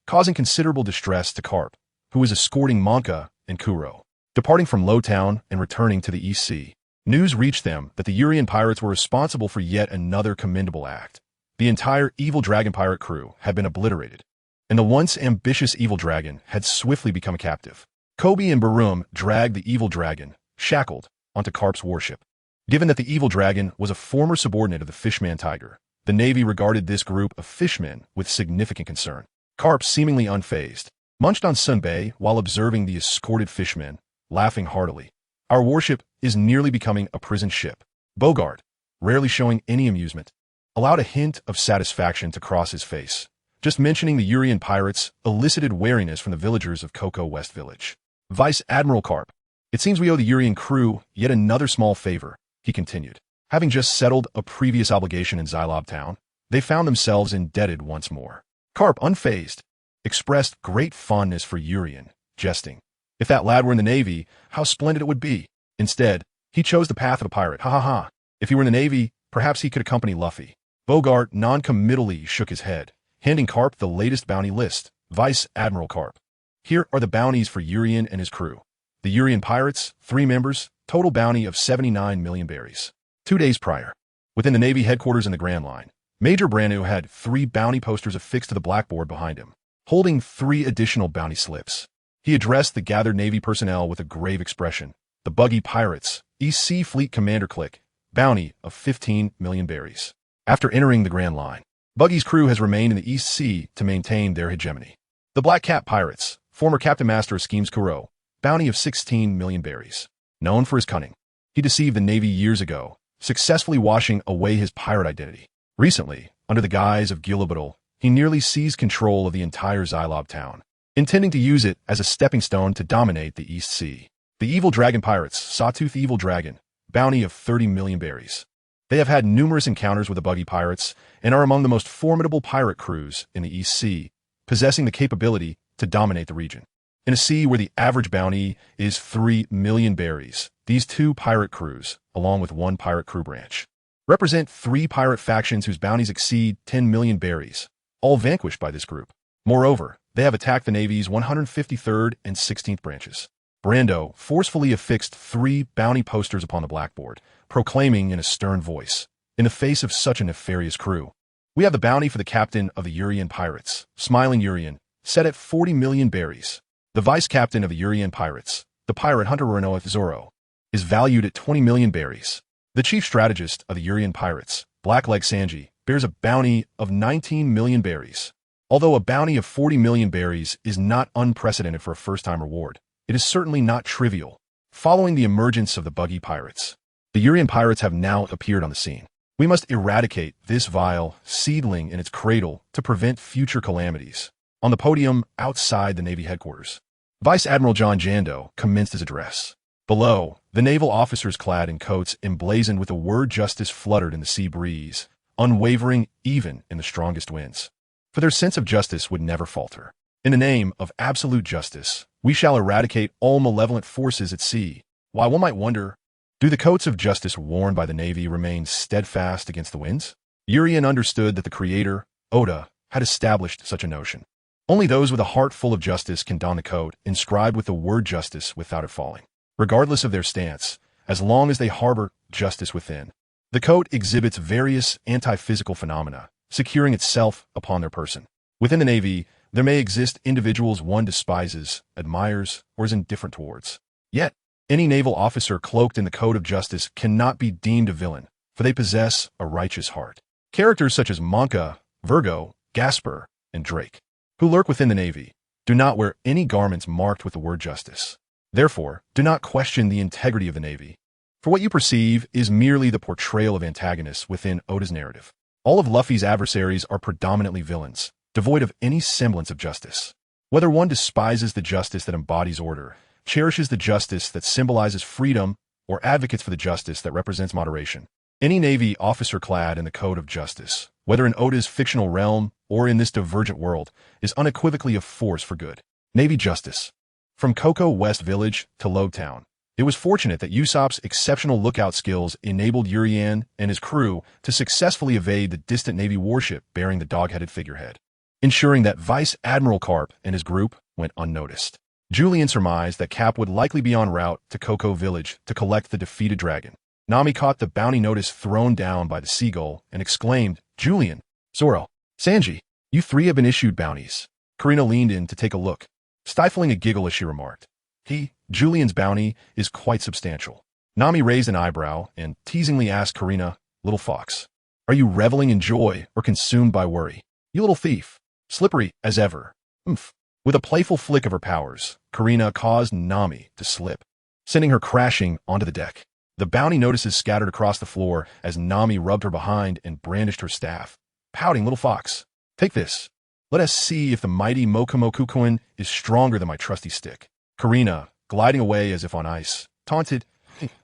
causing considerable distress to Carp, who was escorting Monka and Kuro. Departing from Lowtown and returning to the East Sea, news reached them that the Urien pirates were responsible for yet another commendable act. The entire evil dragon pirate crew had been obliterated, and the once ambitious evil dragon had swiftly become a captive. Kobe and Barum dragged the evil dragon, shackled, onto Carp's warship. Given that the evil dragon was a former subordinate of the Fishman Tiger, the Navy regarded this group of fishmen with significant concern. Carp, seemingly unfazed, munched on sunbae while observing the escorted fishmen, laughing heartily. "Our warship is nearly becoming a prison ship." Bogart, rarely showing any amusement, allowed a hint of satisfaction to cross his face. Just mentioning the Urien pirates elicited wariness from the villagers of Cocoa West Village. Vice Admiral Carp, "It seems we owe the Urien crew yet another small favor," he continued. Having just settled a previous obligation in Xylob Town, they found themselves indebted once more. Carp, unfazed, expressed great fondness for Urien, jesting, "If that lad were in the Navy, how splendid it would be. Instead, he chose the path of a pirate, ha ha ha. If he were in the Navy, perhaps he could accompany Luffy." Bogart non-committally shook his head, handing Carp the latest bounty list. Vice Admiral Carp, "Here are the bounties for Urien and his crew. The Urien pirates, 3 members, total bounty of 79 million berries." 2 days prior, within the Navy headquarters in the Grand Line, Major Branu had 3 bounty posters affixed to the blackboard behind him, holding 3 additional bounty slips. He addressed the gathered Navy personnel with a grave expression. "The Buggy Pirates, East Sea Fleet Commander Click, bounty of 15 million berries." After entering the Grand Line, Buggy's crew has remained in the East Sea to maintain their hegemony. The Black Cat Pirates, former Captain Master of Schemes Kuro, bounty of 16 million berries. Known for his cunning, he deceived the Navy years ago, successfully washing away his pirate identity. Recently, under the guise of Gillibaddle, he nearly seized control of the entire Xylob town, intending to use it as a stepping stone to dominate the East Sea. The evil dragon pirates, Sawtooth Evil Dragon, bounty of 30 million berries. They have had numerous encounters with the Buggy Pirates and are among the most formidable pirate crews in the East Sea, possessing the capability to dominate the region. In a sea where the average bounty is 3 million berries, these 2 pirate crews, along with 1 pirate crew branch, represent 3 pirate factions whose bounties exceed 10 million berries, all vanquished by this group. Moreover, they have attacked the Navy's 153rd and 16th branches. Brando forcefully affixed 3 bounty posters upon the blackboard, proclaiming in a stern voice, in the face of such a nefarious crew, "We have the bounty for the captain of the Urien pirates, Smiling Urien, set at 40 million berries. The vice captain of the Urien pirates, the pirate hunter Renoa Zoro, is valued at 20 million berries. The chief strategist of the Urien pirates, Blackleg Sanji, bears a bounty of 19 million berries. Although a bounty of 40 million berries is not unprecedented for a first-time reward, it is certainly not trivial. Following the emergence of the Buggy Pirates, the Urien pirates have now appeared on the scene. We must eradicate this vile seedling in its cradle to prevent future calamities." On the podium outside the Navy headquarters, Vice Admiral John Jando commenced his address. Below, the naval officers clad in coats emblazoned with the word justice fluttered in the sea breeze, unwavering even in the strongest winds. For their sense of justice would never falter. "In the name of absolute justice, we shall eradicate all malevolent forces at sea." Why, one might wonder, do the coats of justice worn by the Navy remain steadfast against the winds? Urien understood that the creator, Oda, had established such a notion. Only those with a heart full of justice can don the coat inscribed with the word justice without it falling, regardless of their stance, as long as they harbor justice within. The coat exhibits various anti-physical phenomena, securing itself upon their person. Within the Navy, there may exist individuals one despises, admires, or is indifferent towards. Yet, any naval officer cloaked in the code of justice cannot be deemed a villain, for they possess a righteous heart. Characters such as Monka, Virgo, Gasper, and Drake, who lurk within the Navy, do not wear any garments marked with the word justice. Therefore, do not question the integrity of the Navy, for what you perceive is merely the portrayal of antagonists within Oda's narrative. All of Luffy's adversaries are predominantly villains, devoid of any semblance of justice. Whether one despises the justice that embodies order, cherishes the justice that symbolizes freedom, or advocates for the justice that represents moderation, any Navy officer clad in the code of justice, whether in Oda's fictional realm or in this divergent world, is unequivocally a force for good. Navy justice. From Cocoa West Village to Logue Town, it was fortunate that Usopp's exceptional lookout skills enabled Urian and his crew to successfully evade the distant Navy warship bearing the dog-headed figurehead, ensuring that Vice Admiral Carp and his group went unnoticed. Julian surmised that Cap would likely be en route to Cocoa Village to collect the defeated dragon. Nami caught the bounty notice thrown down by the seagull and exclaimed, "Julian, Zoro, Sanji, you three have been issued bounties." Karina leaned in to take a look, stifling a giggle as she remarked, Julian's bounty is quite substantial. Nami raised an eyebrow and teasingly asked Karina, "Little fox, are you reveling in joy or consumed by worry? You little thief." Slippery as ever. Oomph. With a playful flick of her powers, Karina caused Nami to slip, sending her crashing onto the deck. The bounty notices scattered across the floor as Nami rubbed her behind and brandished her staff. Pouting, "Little fox, take this. Let us see if the mighty Mokumokukoin is stronger than my trusty stick." Karina, gliding away as if on ice, taunted,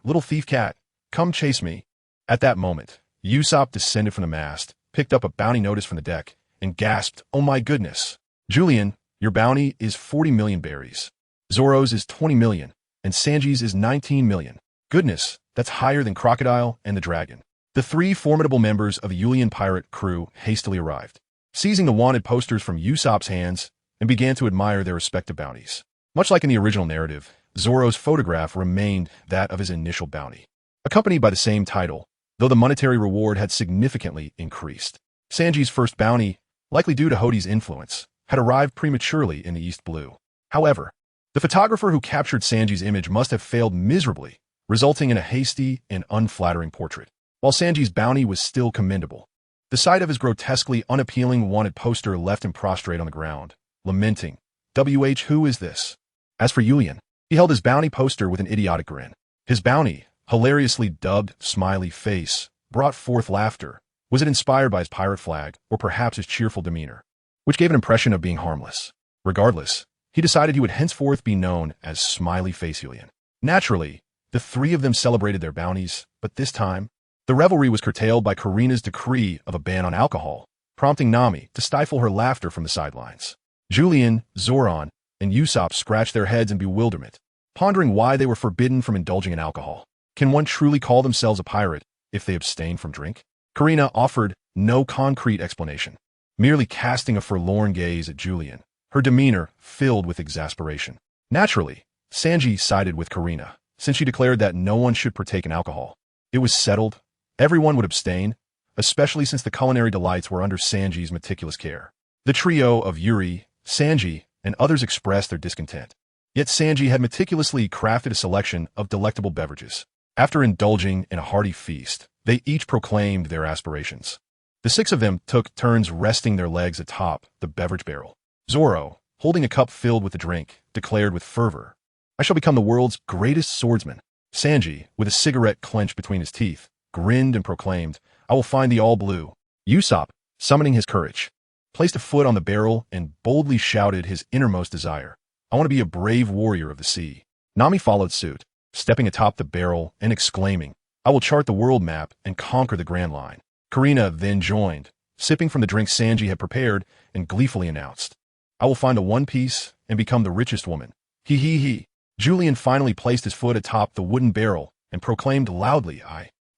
"Little thief cat, come chase me." At that moment, Usopp descended from the mast, picked up a bounty notice from the deck, and gasped, "Oh my goodness. Julian, your bounty is 40 million berries. Zoro's is 20 million, and Sanji's is 19 million. Goodness, that's higher than Crocodile and the Dragon." The three formidable members of the Julian pirate crew hastily arrived, seizing the wanted posters from Usopp's hands, and began to admire their respective bounties. Much like in the original narrative, Zoro's photograph remained that of his initial bounty, accompanied by the same title, though the monetary reward had significantly increased. Sanji's first bounty, likely due to Hodi's influence, had arrived prematurely in the East Blue. However, the photographer who captured Sanji's image must have failed miserably, resulting in a hasty and unflattering portrait. While Sanji's bounty was still commendable, the sight of his grotesquely unappealing wanted poster left him prostrate on the ground, lamenting, who is this?" As for Julian, he held his bounty poster with an idiotic grin. His bounty, hilariously dubbed Smiley Face, brought forth laughter. Was it inspired by his pirate flag, or perhaps his cheerful demeanor, which gave an impression of being harmless? Regardless, he decided he would henceforth be known as Smiley Face Julian. Naturally, the three of them celebrated their bounties, but this time, the revelry was curtailed by Karina's decree of a ban on alcohol, prompting Nami to stifle her laughter from the sidelines. Julian, Zoran, and Usopp scratched their heads in bewilderment, pondering why they were forbidden from indulging in alcohol. Can one truly call themselves a pirate if they abstain from drink? Karina offered no concrete explanation, merely casting a forlorn gaze at Julian, her demeanor filled with exasperation. Naturally, Sanji sided with Karina, since she declared that no one should partake in alcohol. It was settled. Everyone would abstain, especially since the culinary delights were under Sanji's meticulous care. The trio of Yuri, Sanji, and others expressed their discontent. Yet Sanji had meticulously crafted a selection of delectable beverages. After indulging in a hearty feast, they each proclaimed their aspirations. The six of them took turns resting their legs atop the beverage barrel. Zoro, holding a cup filled with the drink, declared with fervor, "I shall become the world's greatest swordsman." Sanji, with a cigarette clenched between his teeth, grinned and proclaimed, "I will find the all blue." Usopp, summoning his courage, placed a foot on the barrel and boldly shouted his innermost desire, "I want to be a brave warrior of the sea." Nami followed suit, stepping atop the barrel and exclaiming, "I will chart the world map and conquer the Grand Line." Karina then joined, sipping from the drink Sanji had prepared, and gleefully announced, "I will find the One Piece and become the richest woman." He. Julian finally placed his foot atop the wooden barrel and proclaimed loudly,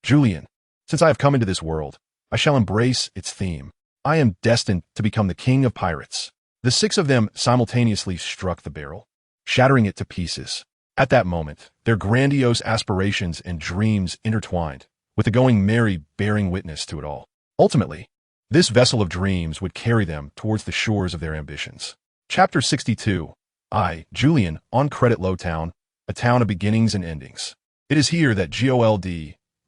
Julian, since I have come into this world, I shall embrace its theme. I am destined to become the king of pirates." The six of them simultaneously struck the barrel, shattering it to pieces. At that moment, their grandiose aspirations and dreams intertwined, with the going merry bearing witness to it all. Ultimately, This vessel of dreams would carry them towards the shores of their ambitions. Chapter 62. Julian, on Credit Low Town, a town of beginnings and endings. It is here that Gold,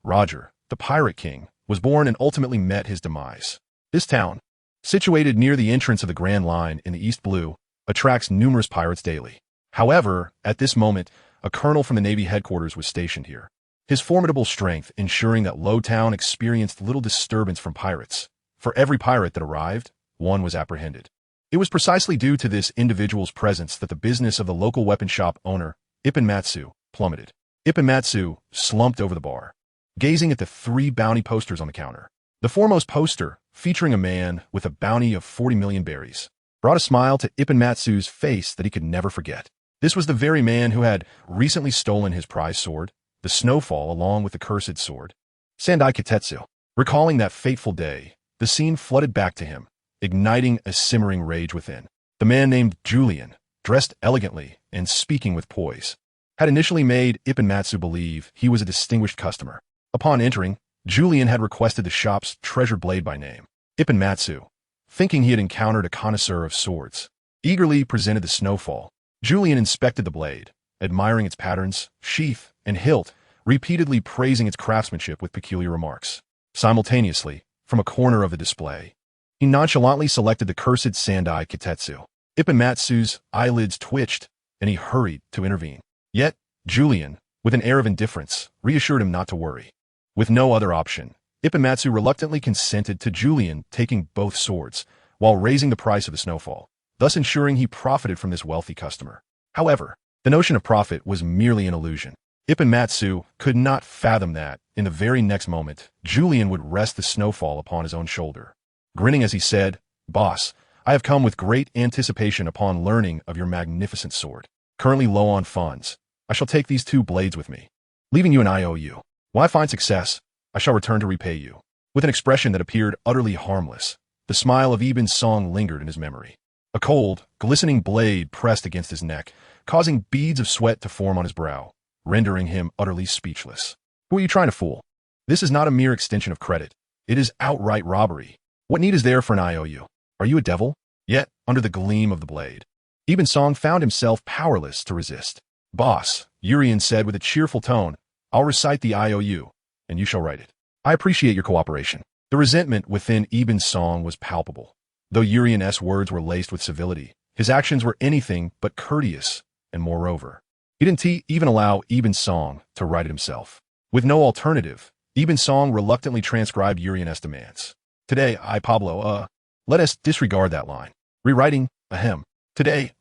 Roger, the Pirate King, was born and ultimately met his demise. This town, situated near the entrance of the Grand Line in the East Blue, attracts numerous pirates daily. However, at this moment, a colonel from the Navy headquarters was stationed here. His formidable strength ensuring that Low Town experienced little disturbance from pirates. For every pirate that arrived, one was apprehended. It was precisely due to this individual's presence that the business of the local weapon shop owner, Ipponmatsu, plummeted. Ipponmatsu slumped over the bar, gazing at the 3 bounty posters on the counter. The foremost poster, featuring a man with a bounty of 40 million berries, brought a smile to Ipponmatsu's face that he could never forget. This was the very man who had recently stolen his prize sword, the Snowfall, along with the cursed sword, Sandai Kitetsu. Recalling that fateful day, the scene flooded back to him, igniting a simmering rage within. The man named Julian, dressed elegantly and speaking with poise, had initially made Ipponmatsu believe he was a distinguished customer. Upon entering, Julian had requested the shop's treasured blade by name. Ipponmatsu, thinking he had encountered a connoisseur of swords, eagerly presented the Snowfall. Julian inspected the blade, admiring its patterns, sheath, and hilt, repeatedly praising its craftsmanship with peculiar remarks. Simultaneously, from a corner of the display, he nonchalantly selected the cursed Sandai Kitetsu. Ipponmatsu's eyelids twitched, and he hurried to intervene. Yet, Julian, with an air of indifference, reassured him not to worry. With no other option, Ipponmatsu reluctantly consented to Julian taking both swords, while raising the price of the Snowfall, thus ensuring he profited from this wealthy customer. However, the notion of profit was merely an illusion. Ipponmatsu could not fathom that, in the very next moment, Julian would rest the Snowfall upon his own shoulder. Grinning as he said, "Boss, I have come with great anticipation upon learning of your magnificent sword. Currently low on funds, I shall take these 2 blades with me, leaving you an IOU. When I find success, I shall return to repay you." With an expression that appeared utterly harmless, the smile of Ibn Song lingered in his memory. A cold, glistening blade pressed against his neck, causing beads of sweat to form on his brow, rendering him utterly speechless. Who are you trying to fool? This is not a mere extension of credit. It is outright robbery. What need is there for an IOU? Are you a devil? Yet, under the gleam of the blade, Ibn Song found himself powerless to resist. "Boss," Urian said with a cheerful tone, "I'll recite the IOU, and you shall write it. I appreciate your cooperation." The resentment within Ibn Song was palpable. Though Urian's words were laced with civility, his actions were anything but courteous, and moreover, he didn't even allow Ibn Song to write it himself. With no alternative, Ibn Song reluctantly transcribed Urian's demands. "Today, Pablo, let us disregard that line. Rewriting, ahem. Today,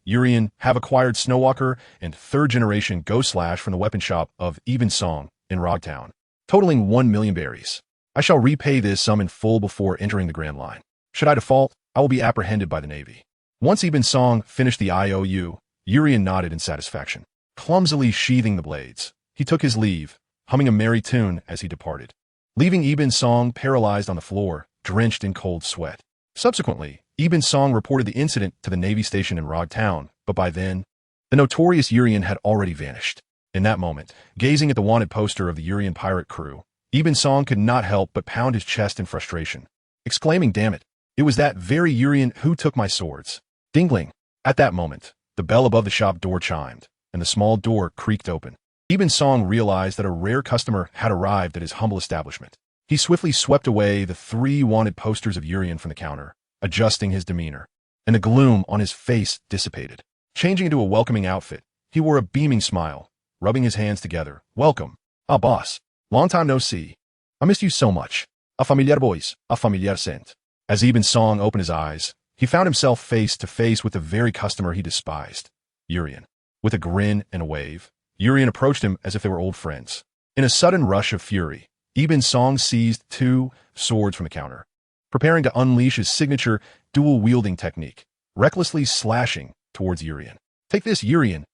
Urian, have acquired Snowwalker and 3rd-generation Ghost Slash from the weapon shop of Ibn Song in Rogtown, totaling 1 million berries. I shall repay this sum in full before entering the Grand Line. Should I default, I will be apprehended by the Navy." Once Ibn Song finished the IOU, Urian nodded in satisfaction. Clumsily sheathing the blades, he took his leave, humming a merry tune as he departed, leaving Ibn Song paralyzed on the floor, drenched in cold sweat. Subsequently, Ibn Song reported the incident to the Navy station in Rogtown, but by then, the notorious Urian had already vanished. In that moment, gazing at the wanted poster of the Urian pirate crew, Ibn Song could not help but pound his chest in frustration, exclaiming, "Damn it, it was that very Urian who took my swords." Dingling. At that moment, the bell above the shop door chimed, and the small door creaked open. Ibn Song realized that a rare customer had arrived at his humble establishment. He swiftly swept away the 3 wanted posters of Urian from the counter, adjusting his demeanor, and the gloom on his face dissipated. Changing into a welcoming outfit, he wore a beaming smile, rubbing his hands together. "Welcome. Boss. Long time no see. I missed you so much. A familiar voice, a familiar scent." As Ibn Song opened his eyes, he found himself face to face with the very customer he despised, Urian. With a grin and a wave, Urian approached him as if they were old friends. In a sudden rush of fury, Ibn Song seized 2 swords from the counter, preparing to unleash his signature dual-wielding technique, recklessly slashing towards Urian. "Take this, Urian."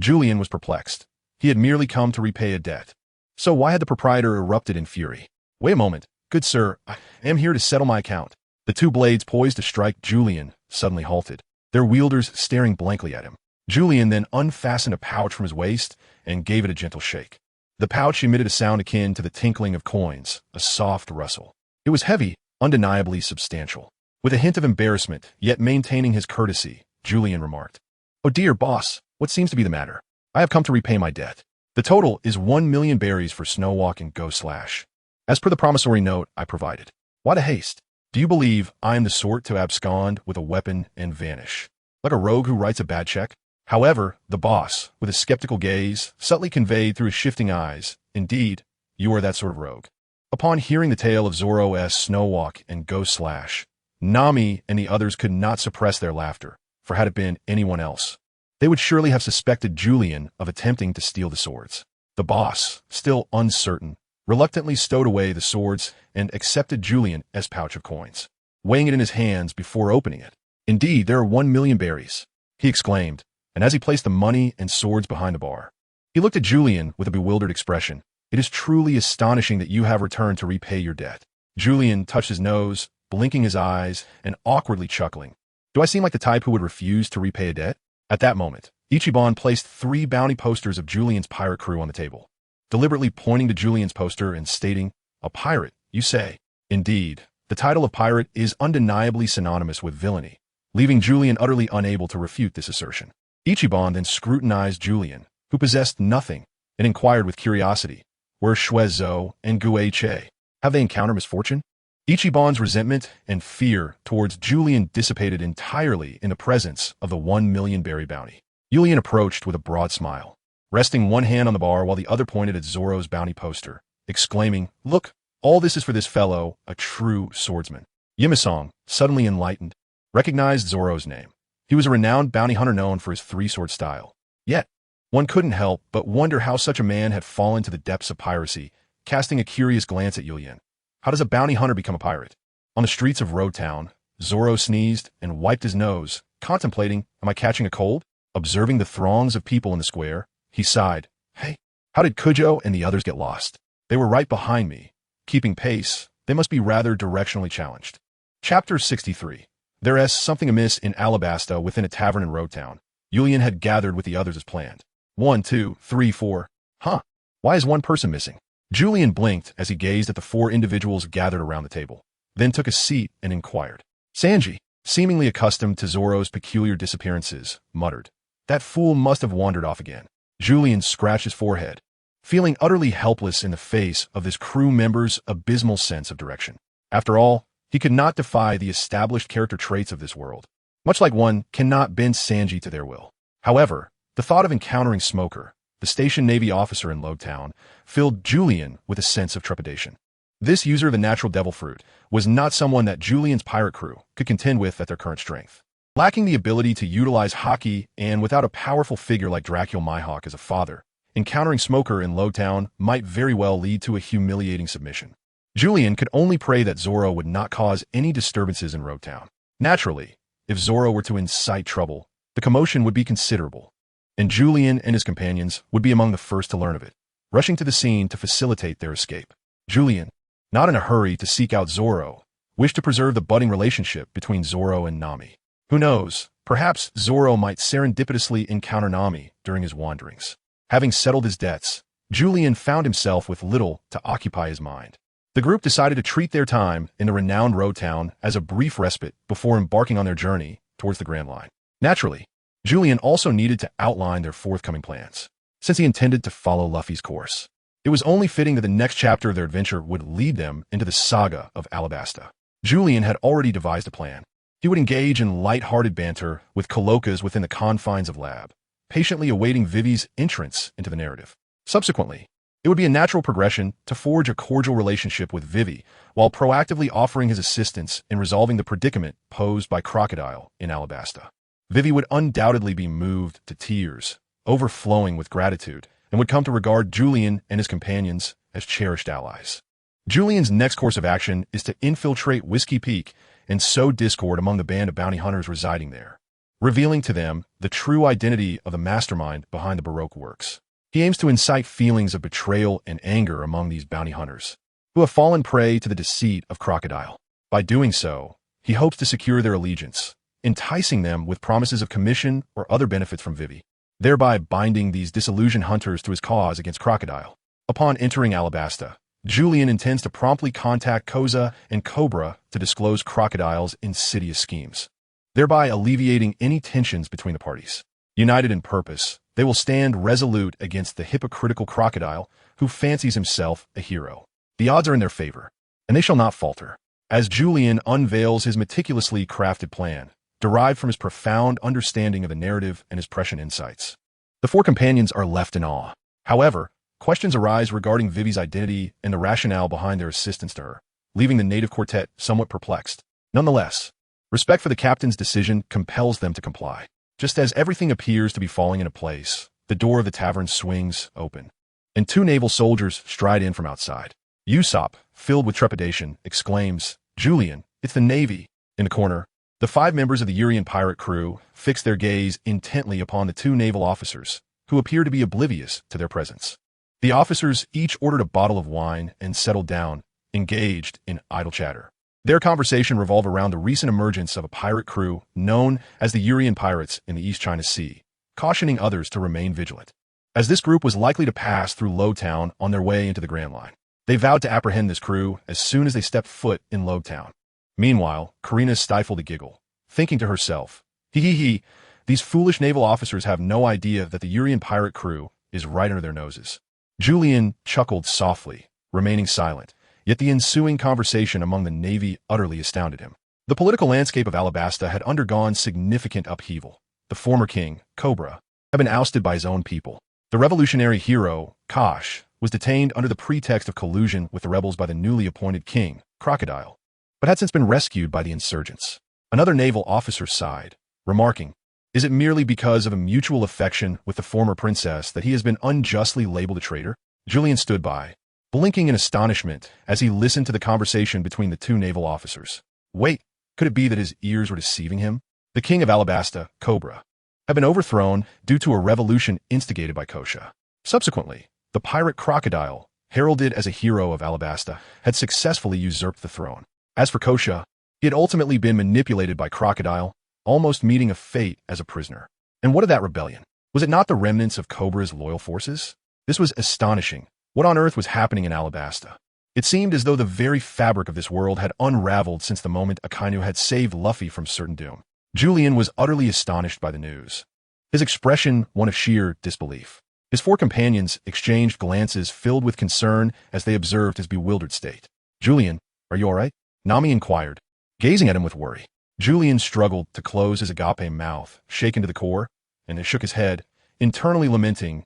Julian was perplexed. He had merely come to repay a debt. So why had the proprietor erupted in fury? "Wait a moment, good sir, I am here to settle my account." The 2 blades poised to strike Julian suddenly halted, their wielders staring blankly at him. Julian then unfastened a pouch from his waist and gave it a gentle shake. The pouch emitted a sound akin to the tinkling of coins, a soft rustle. It was heavy, undeniably substantial. With a hint of embarrassment, yet maintaining his courtesy, Julian remarked, "Oh dear, boss, what seems to be the matter? I have come to repay my debt. The total is 1,000,000 berries for Snowwalk and Go Slash. As per the promissory note I provided. Why the haste? Do you believe I am the sort to abscond with a weapon and vanish? Like a rogue who writes a bad check?" However, the boss, with a skeptical gaze, subtly conveyed through his shifting eyes, "Indeed, you are that sort of rogue." Upon hearing the tale of Zoro's Snowwalk and Go Slash, Nami and the others could not suppress their laughter, for had it been anyone else, they would surely have suspected Julian of attempting to steal the swords. The boss, still uncertain, reluctantly stowed away the swords and accepted Julian's pouch of coins, weighing it in his hands before opening it. "Indeed, there are 1,000,000 berries," he exclaimed, and as he placed the money and swords behind the bar, he looked at Julian with a bewildered expression. "It is truly astonishing that you have returned to repay your debt." Julian touched his nose, blinking his eyes and awkwardly chuckling. "Do I seem like the type who would refuse to repay a debt?" At that moment, Ichiban placed 3 bounty posters of Julian's pirate crew on the table, deliberately pointing to Julian's poster and stating, "A pirate, you say?" Indeed, the title of pirate is undeniably synonymous with villainy, leaving Julian utterly unable to refute this assertion. Ichiban then scrutinized Julian, who possessed nothing, and inquired with curiosity, "Where Shuezo and Guiche? Have they encountered misfortune?" Ichiban's resentment and fear towards Julian dissipated entirely in the presence of the 1,000,000 berry bounty. Julian approached with a broad smile, resting one hand on the bar while the other pointed at Zoro's bounty poster, exclaiming, "Look, all this is for this fellow, a true swordsman." Yimasong, suddenly enlightened, recognized Zoro's name. He was a renowned bounty hunter known for his 3-sword style. Yet, one couldn't help but wonder how such a man had fallen to the depths of piracy, casting a curious glance at Julian. How does a bounty hunter become a pirate? On the streets of Road Town, Zoro sneezed and wiped his nose, contemplating, "Am I catching a cold?" Observing the throngs of people in the square, he sighed, "Hey, how did Kujo and the others get lost? They were right behind me. Keeping pace, they must be rather directionally challenged." Chapter 63. There is something amiss in Alabasta within a tavern in Road Town. Julian had gathered with the others as planned. 1, 2, 3, 4. Huh? Why is one person missing? Julian blinked as he gazed at the 4 individuals gathered around the table, then took a seat and inquired. Sanji, seemingly accustomed to Zoro's peculiar disappearances, muttered, "That fool must have wandered off again." Julian scratched his forehead, feeling utterly helpless in the face of this crew member's abysmal sense of direction. After all, he could not defy the established character traits of this world, much like one cannot bend Sanji to their will. However, the thought of encountering Smoker, the station Navy officer in Low Town, filled Julian with a sense of trepidation. This user of the natural devil fruit was not someone that Julian's pirate crew could contend with at their current strength. Lacking the ability to utilize hockey and without a powerful figure like Dracula Mihawk as a father, encountering Smoker in Low Town might very well lead to a humiliating submission. Julian could only pray that Zoro would not cause any disturbances in Road Town. Naturally, if Zoro were to incite trouble, the commotion would be considerable, and Julian and his companions would be among the first to learn of it, rushing to the scene to facilitate their escape. Julian, not in a hurry to seek out Zoro, wished to preserve the budding relationship between Zoro and Nami. Who knows, perhaps Zoro might serendipitously encounter Nami during his wanderings. Having settled his debts, Julian found himself with little to occupy his mind. The group decided to treat their time in the renowned Road Town as a brief respite before embarking on their journey towards the Grand Line. Naturally, Julian also needed to outline their forthcoming plans, since he intended to follow Luffy's course. It was only fitting that the next chapter of their adventure would lead them into the saga of Alabasta. Julian had already devised a plan. He would engage in light-hearted banter with Coloccas within the confines of Lab, patiently awaiting Vivi's entrance into the narrative. Subsequently, it would be a natural progression to forge a cordial relationship with Vivi while proactively offering his assistance in resolving the predicament posed by Crocodile in Alabasta. Vivi would undoubtedly be moved to tears, overflowing with gratitude, and would come to regard Julian and his companions as cherished allies. Julian's next course of action is to infiltrate Whiskey Peak and sow discord among the band of bounty hunters residing there, revealing to them the true identity of the mastermind behind the Baroque works. He aims to incite feelings of betrayal and anger among these bounty hunters, who have fallen prey to the deceit of Crocodile. By doing so, he hopes to secure their allegiance, enticing them with promises of commission or other benefits from Vivi, thereby binding these disillusioned hunters to his cause against Crocodile. Upon entering Alabasta, Julian intends to promptly contact Koza and Cobra to disclose Crocodile's insidious schemes, thereby alleviating any tensions between the parties. United in purpose, they will stand resolute against the hypocritical Crocodile who fancies himself a hero. The odds are in their favor, and they shall not falter. As Julian unveils his meticulously crafted plan, derived from his profound understanding of the narrative and his prescient insights, the four companions are left in awe. However, questions arise regarding Vivi's identity and the rationale behind their assistance to her, leaving the native quartet somewhat perplexed. Nonetheless, respect for the captain's decision compels them to comply. Just as everything appears to be falling into place, the door of the tavern swings open, and two naval soldiers stride in from outside. Usopp, filled with trepidation, exclaims, "Julian, it's the Navy!" In the corner, the 5 members of the Urian pirate crew fix their gaze intently upon the 2 naval officers, who appear to be oblivious to their presence. The officers each ordered a bottle of wine and settled down, engaged in idle chatter. Their conversation revolved around the recent emergence of a pirate crew known as the Urian Pirates in the East China Sea, cautioning others to remain vigilant, as this group was likely to pass through Lowtown on their way into the Grand Line. They vowed to apprehend this crew as soon as they stepped foot in Lowtown. Meanwhile, Karina stifled a giggle, thinking to herself, "Hee, these foolish naval officers have no idea that the Urian pirate crew is right under their noses." Julian chuckled softly, remaining silent, yet the ensuing conversation among the Navy utterly astounded him. The political landscape of Alabasta had undergone significant upheaval. The former king, Cobra, had been ousted by his own people. The revolutionary hero, Kosh, was detained under the pretext of collusion with the rebels by the newly appointed king, Crocodile, but had since been rescued by the insurgents. Another naval officer sighed, remarking, "Is it merely because of a mutual affection with the former princess that he has been unjustly labeled a traitor?" Julian stood by, blinking in astonishment as he listened to the conversation between the 2 naval officers. Wait, could it be that his ears were deceiving him? The king of Alabasta, Cobra, had been overthrown due to a revolution instigated by Kosha. Subsequently, the pirate Crocodile, heralded as a hero of Alabasta, had successfully usurped the throne. As for Kosha, he had ultimately been manipulated by Crocodile, almost meeting a fate as a prisoner. And what of that rebellion? Was it not the remnants of Cobra's loyal forces? This was astonishing. What on earth was happening in Alabasta? It seemed as though the very fabric of this world had unraveled since the moment Akainu had saved Luffy from certain doom. Julian was utterly astonished by the news, his expression one of sheer disbelief. His 4 companions exchanged glances filled with concern as they observed his bewildered state. "Julian, are you all right?" Nami inquired, gazing at him with worry. Julian struggled to close his agape mouth, shaken to the core, and he shook his head, internally lamenting,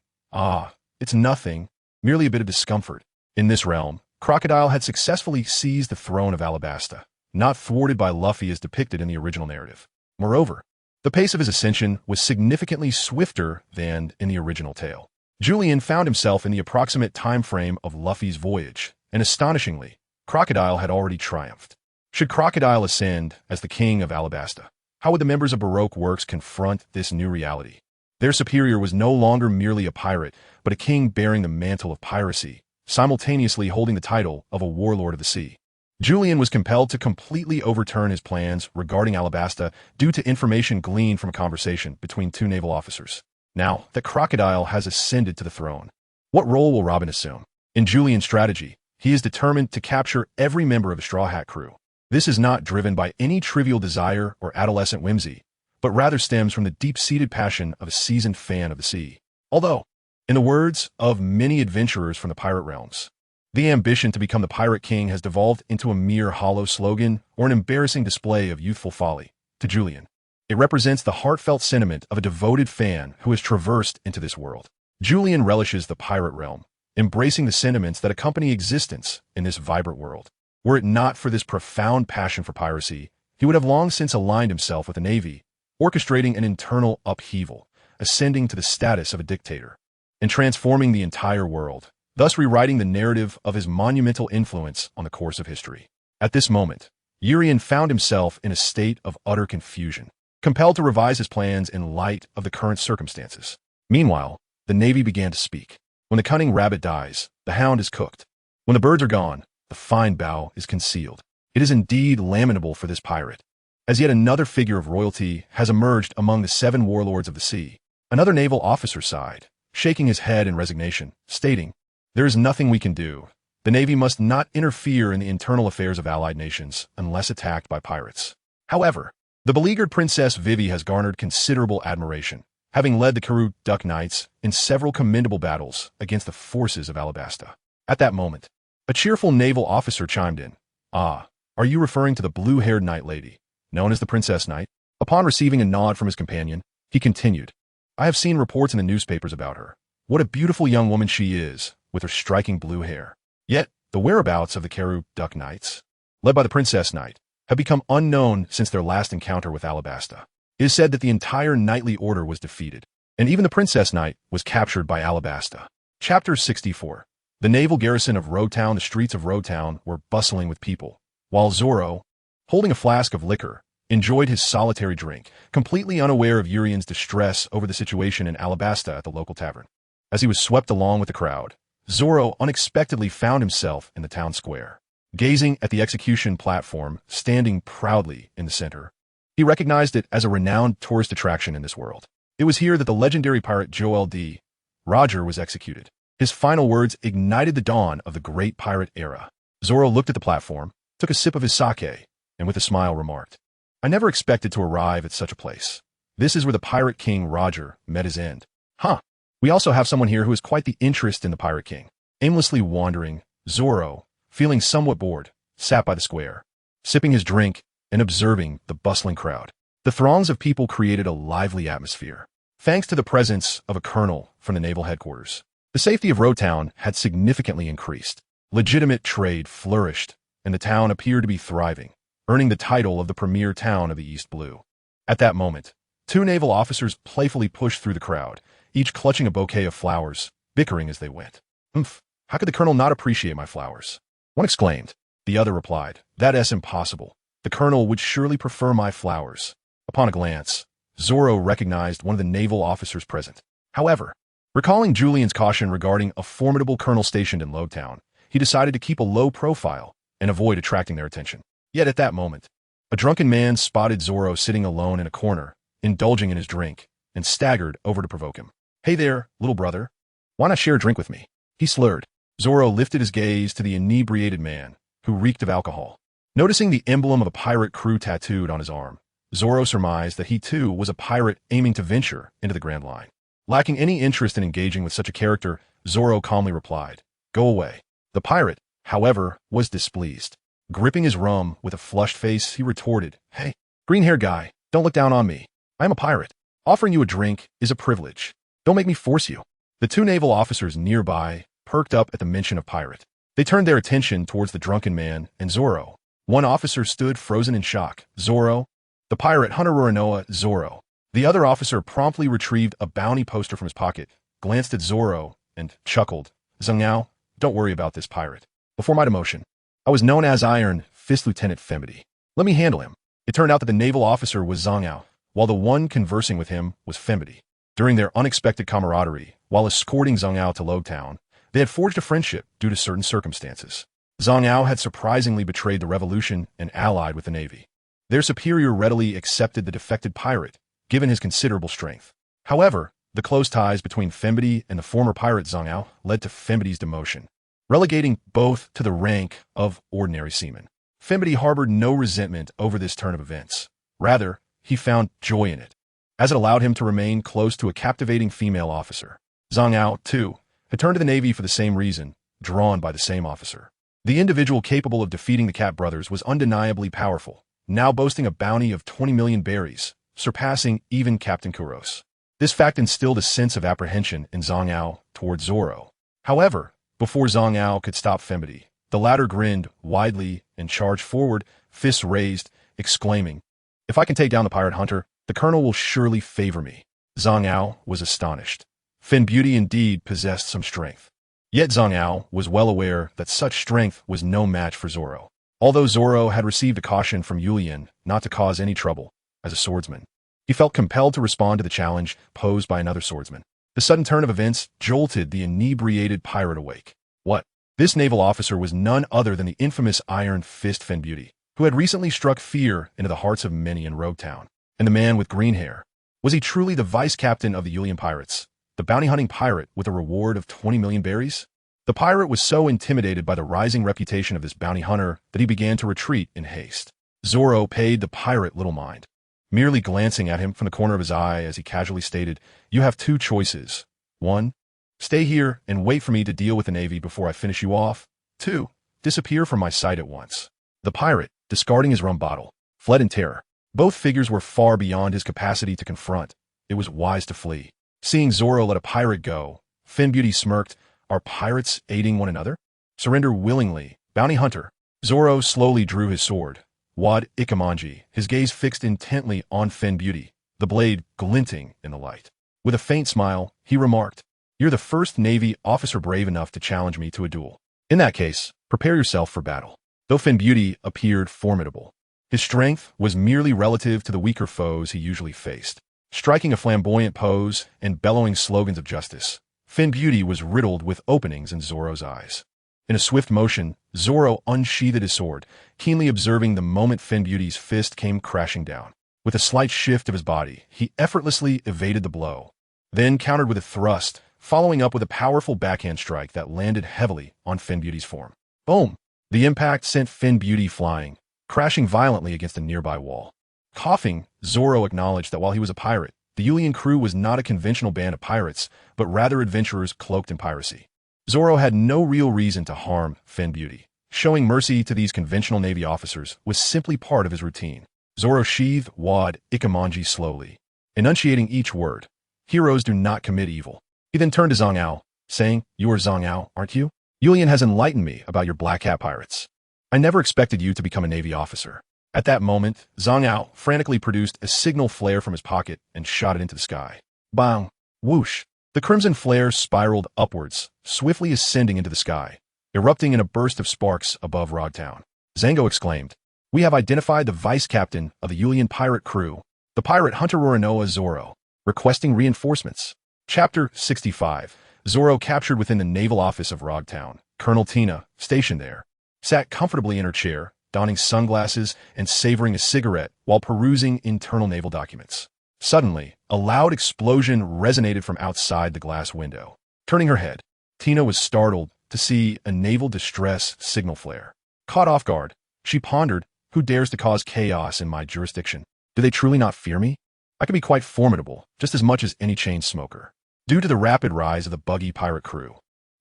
it's nothing, merely a bit of discomfort." In this realm, Crocodile had successfully seized the throne of Alabasta, not thwarted by Luffy as depicted in the original narrative. Moreover, the pace of his ascension was significantly swifter than in the original tale. Julian found himself in the approximate time frame of Luffy's voyage, and astonishingly, Crocodile had already triumphed. Should Crocodile ascend as the king of Alabasta, how would the members of Baroque Works confront this new reality? Their superior was no longer merely a pirate, but a king bearing the mantle of piracy, simultaneously holding the title of a warlord of the sea. Julian was compelled to completely overturn his plans regarding Alabasta due to information gleaned from a conversation between 2 naval officers. Now that Crocodile has ascended to the throne, what role will Robin assume? In Julian's strategy, he is determined to capture every member of the Straw Hat crew. This is not driven by any trivial desire or adolescent whimsy, but rather stems from the deep-seated passion of a seasoned fan of the sea. Although, in the words of many adventurers from the pirate realms, the ambition to become the pirate king has devolved into a mere hollow slogan or an embarrassing display of youthful folly. To Julian, it represents the heartfelt sentiment of a devoted fan who has traversed into this world. Julian relishes the pirate realm, embracing the sentiments that accompany existence in this vibrant world. Were it not for this profound passion for piracy, he would have long since aligned himself with the Navy, orchestrating an internal upheaval, ascending to the status of a dictator, and transforming the entire world, thus rewriting the narrative of his monumental influence on the course of history. At this moment, Urian found himself in a state of utter confusion, compelled to revise his plans in light of the current circumstances. Meanwhile, the Navy began to speak. When the cunning rabbit dies, the hound is cooked. When the birds are gone, the fine bough is concealed. It is indeed lamentable for this pirate, as yet another figure of royalty has emerged among the 7 warlords of the sea. Another naval officer sighed, shaking his head in resignation, stating, "There is nothing we can do. The Navy must not interfere in the internal affairs of allied nations unless attacked by pirates. However, the beleaguered Princess Vivi has garnered considerable admiration, having led the Karoo Duck Knights in several commendable battles against the forces of Alabasta. At that moment, a cheerful naval officer chimed in. Ah, are you referring to the blue-haired knight lady, known as the Princess Knight? Upon receiving a nod from his companion, he continued, I have seen reports in the newspapers about her. What a beautiful young woman she is, with her striking blue hair. Yet, the whereabouts of the Karoo Duck Knights, led by the Princess Knight, have become unknown since their last encounter with Alabasta. It is said that the entire knightly order was defeated, and even the Princess Knight was captured by Alabasta. Chapter 64. The naval garrison of Roetown. The streets of Roetown were bustling with people, while Zoro, holding a flask of liquor, enjoyed his solitary drink, completely unaware of Urian's distress over the situation in Alabasta at the local tavern. As he was swept along with the crowd, Zoro unexpectedly found himself in the town square. Gazing at the execution platform standing proudly in the center, he recognized it as a renowned tourist attraction in this world. It was here that the legendary pirate Joel D. Roger was executed. His final words ignited the dawn of the great pirate era. Zoro looked at the platform, took a sip of his sake, and with a smile remarked, I never expected to arrive at such a place. This is where the pirate king Roger met his end. Huh. We also have someone here who has quite the interest in the pirate king. Aimlessly wandering, Zoro, feeling somewhat bored, sat by the square, sipping his drink and observing the bustling crowd. The throngs of people created a lively atmosphere. Thanks to the presence of a colonel from the naval headquarters, the safety of Roetown had significantly increased. Legitimate trade flourished, and the town appeared to be thriving, earning the title of the premier town of the East Blue. At that moment, two naval officers playfully pushed through the crowd, each clutching a bouquet of flowers, bickering as they went. How could the colonel not appreciate my flowers? One exclaimed. The other replied, That's impossible. The colonel would surely prefer my flowers. Upon a glance, Zoro recognized one of the naval officers present. However, recalling Julian's caution regarding a formidable colonel stationed in Lowtown, he decided to keep a low profile and avoid attracting their attention. Yet at that moment, a drunken man spotted Zoro sitting alone in a corner, indulging in his drink, and staggered over to provoke him. Hey there, little brother. Why not share a drink with me? He slurred. Zoro lifted his gaze to the inebriated man, who reeked of alcohol. Noticing the emblem of a pirate crew tattooed on his arm, Zoro surmised that he too was a pirate aiming to venture into the Grand Line. Lacking any interest in engaging with such a character, Zoro calmly replied, Go away. The pirate, however, was displeased. Gripping his rum with a flushed face, he retorted, Hey, green-haired guy, don't look down on me. I am a pirate. Offering you a drink is a privilege. Don't make me force you. The two naval officers nearby perked up at the mention of pirate. They turned their attention towards the drunken man and Zoro. One officer stood frozen in shock. Zoro, the pirate Hunter Roronoa, Zoro. The other officer promptly retrieved a bounty poster from his pocket, glanced at Zoro, and chuckled. Zhang, don't worry about this pirate. Before my demotion, I was known as Iron Fist Lieutenant Femity. Let me handle him. It turned out that the naval officer was Zhang, while the one conversing with him was Femity. During their unexpected camaraderie, while escorting Zhang to Lowtown, they had forged a friendship due to certain circumstances. Zhang had surprisingly betrayed the revolution and allied with the Navy. Their superior readily accepted the defected pirate, given his considerable strength. However, the close ties between Femity and the former pirate Zhang led to Femity's demotion, relegating both to the rank of ordinary seamen. Femity harbored no resentment over this turn of events. Rather, he found joy in it, as it allowed him to remain close to a captivating female officer. Zhang, too, had turned to the Navy for the same reason, drawn by the same officer. The individual capable of defeating the Cat brothers was undeniably powerful, now boasting a bounty of 20 million berries, surpassing even Captain Kuros. This fact instilled a sense of apprehension in Zhang towards Zoro. However, before Zhang could stop Femity, the latter grinned widely and charged forward, fists raised, exclaiming, If I can take down the pirate hunter, the colonel will surely favor me. Zhang was astonished. Fen Beauty indeed possessed some strength. Yet Zhang was well aware that such strength was no match for Zoro. Although Zoro had received a caution from Yulian not to cause any trouble as a swordsman, he felt compelled to respond to the challenge posed by another swordsman. The sudden turn of events jolted the inebriated pirate awake. What? This naval officer was none other than the infamous Iron Fist Fen Beauty, who had recently struck fear into the hearts of many in Roetown. And the man with green hair, was he truly the vice captain of the Yulian pirates, the bounty-hunting pirate with a reward of 20 million berries? The pirate was so intimidated by the rising reputation of this bounty hunter that he began to retreat in haste. Zoro paid the pirate little mind, merely glancing at him from the corner of his eye as he casually stated, "You have two choices. 1. Stay here and wait for me to deal with the Navy before I finish you off. 2. Disappear from my sight at once." The pirate, discarding his rum bottle, fled in terror. Both figures were far beyond his capacity to confront. It was wise to flee. Seeing Zoro let a pirate go, Finn Beauty smirked. "Are pirates aiding one another? Surrender willingly, bounty hunter." Zoro slowly drew his sword, Wad Ikamanji, his gaze fixed intently on Finn Beauty, the blade glinting in the light. With a faint smile, he remarked, "You're the first Navy officer brave enough to challenge me to a duel. In that case, prepare yourself for battle." Though Finn Beauty appeared formidable, his strength was merely relative to the weaker foes he usually faced. Striking a flamboyant pose and bellowing slogans of justice, Finn Beauty was riddled with openings in Zoro's eyes. In a swift motion, Zoro unsheathed his sword, keenly observing the moment Finn Beauty's fist came crashing down. With a slight shift of his body, he effortlessly evaded the blow, then countered with a thrust, following up with a powerful backhand strike that landed heavily on Finn Beauty's form. Boom! The impact sent Finn Beauty flying, crashing violently against a nearby wall. Coughing, Zoro acknowledged that while he was a pirate, the Yulian crew was not a conventional band of pirates, but rather adventurers cloaked in piracy. Zoro had no real reason to harm Finn Beauty. Showing mercy to these conventional Navy officers was simply part of his routine. Zoro sheathed Wad Ikamanji slowly, enunciating each word. "Heroes do not commit evil." He then turned to Zhang Ao, saying, "You are Zhang Ao, aren't you? Yulian has enlightened me about your black hat pirates. I never expected you to become a Navy officer." At that moment, Zhang Ao frantically produced a signal flare from his pocket and shot it into the sky. Bang! Whoosh! The crimson flare spiraled upwards, swiftly ascending into the sky, erupting in a burst of sparks above Rogtown. Zango exclaimed, "We have identified the vice-captain of the Yulian pirate crew, the pirate hunter Roronoa Zoro, requesting reinforcements." Chapter 65. Zoro captured within the naval office of Rogtown. Colonel Tina, stationed there, sat comfortably in her chair, donning sunglasses and savoring a cigarette while perusing internal naval documents. Suddenly, a loud explosion resonated from outside the glass window. Turning her head, Tina was startled to see a naval distress signal flare. Caught off guard, she pondered, "Who dares to cause chaos in my jurisdiction? Do they truly not fear me? I can be quite formidable, just as much as any chain smoker." Due to the rapid rise of the Buggy pirate crew,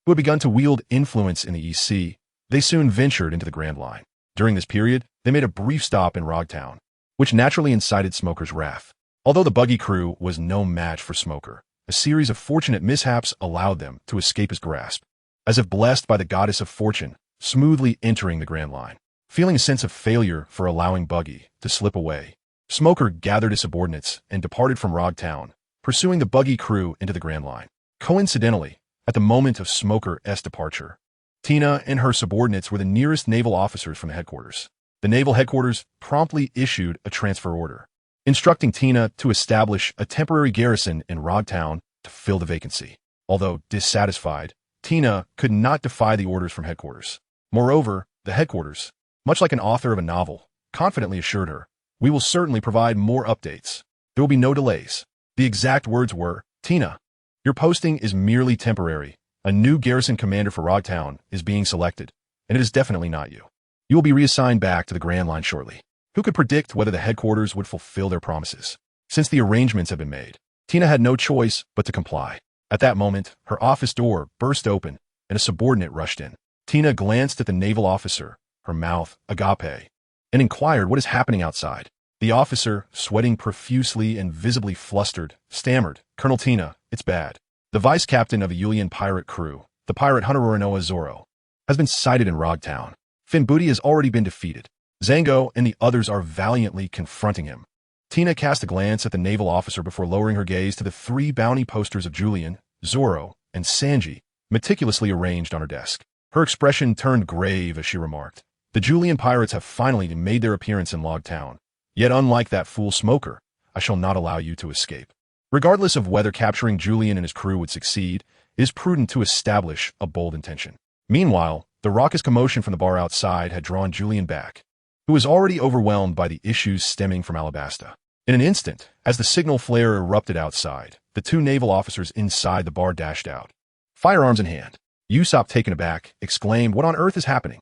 who had begun to wield influence in the East Sea, they soon ventured into the Grand Line. During this period, they made a brief stop in Rogtown, which naturally incited Smoker's wrath. Although the Buggy crew was no match for Smoker, a series of fortunate mishaps allowed them to escape his grasp, as if blessed by the goddess of fortune, smoothly entering the Grand Line. Feeling a sense of failure for allowing Buggy to slip away, Smoker gathered his subordinates and departed from Rogtown, pursuing the Buggy crew into the Grand Line. Coincidentally, at the moment of Smoker's departure, Tina and her subordinates were the nearest naval officers from the headquarters. The naval headquarters promptly issued a transfer order, instructing Tina to establish a temporary garrison in Rogtown to fill the vacancy. Although dissatisfied, Tina could not defy the orders from headquarters. Moreover, the headquarters, much like an author of a novel, confidently assured her, "We will certainly provide more updates. There will be no delays." The exact words were, "Tina, your posting is merely temporary. A new garrison commander for Rogtown is being selected, and it is definitely not you. You will be reassigned back to the Grand Line shortly." Who could predict whether the headquarters would fulfill their promises? Since the arrangements had been made, Tina had no choice but to comply. At that moment, her office door burst open, and a subordinate rushed in. Tina glanced at the naval officer, her mouth agape, and inquired what is happening outside. The officer, sweating profusely and visibly flustered, stammered, "Colonel Tina, it's bad. The vice-captain of a Yulian pirate crew, the pirate hunter Roronoa Zoro, has been sighted in Rogtown. Finn Beauty has already been defeated. Zango and the others are valiantly confronting him." Tina cast a glance at the naval officer before lowering her gaze to the 3 bounty posters of Julian, Zoro, and Sanji, meticulously arranged on her desk. Her expression turned grave as she remarked, "The Julian pirates have finally made their appearance in Logtown. Yet unlike that fool Smoker, I shall not allow you to escape." Regardless of whether capturing Julian and his crew would succeed, it is prudent to establish a bold intention. Meanwhile, the raucous commotion from the bar outside had drawn Julian back, who was already overwhelmed by the issues stemming from Alabasta. In an instant, as the signal flare erupted outside, the 2 naval officers inside the bar dashed out, firearms in hand. Usopp, taken aback, exclaimed, "What on earth is happening?"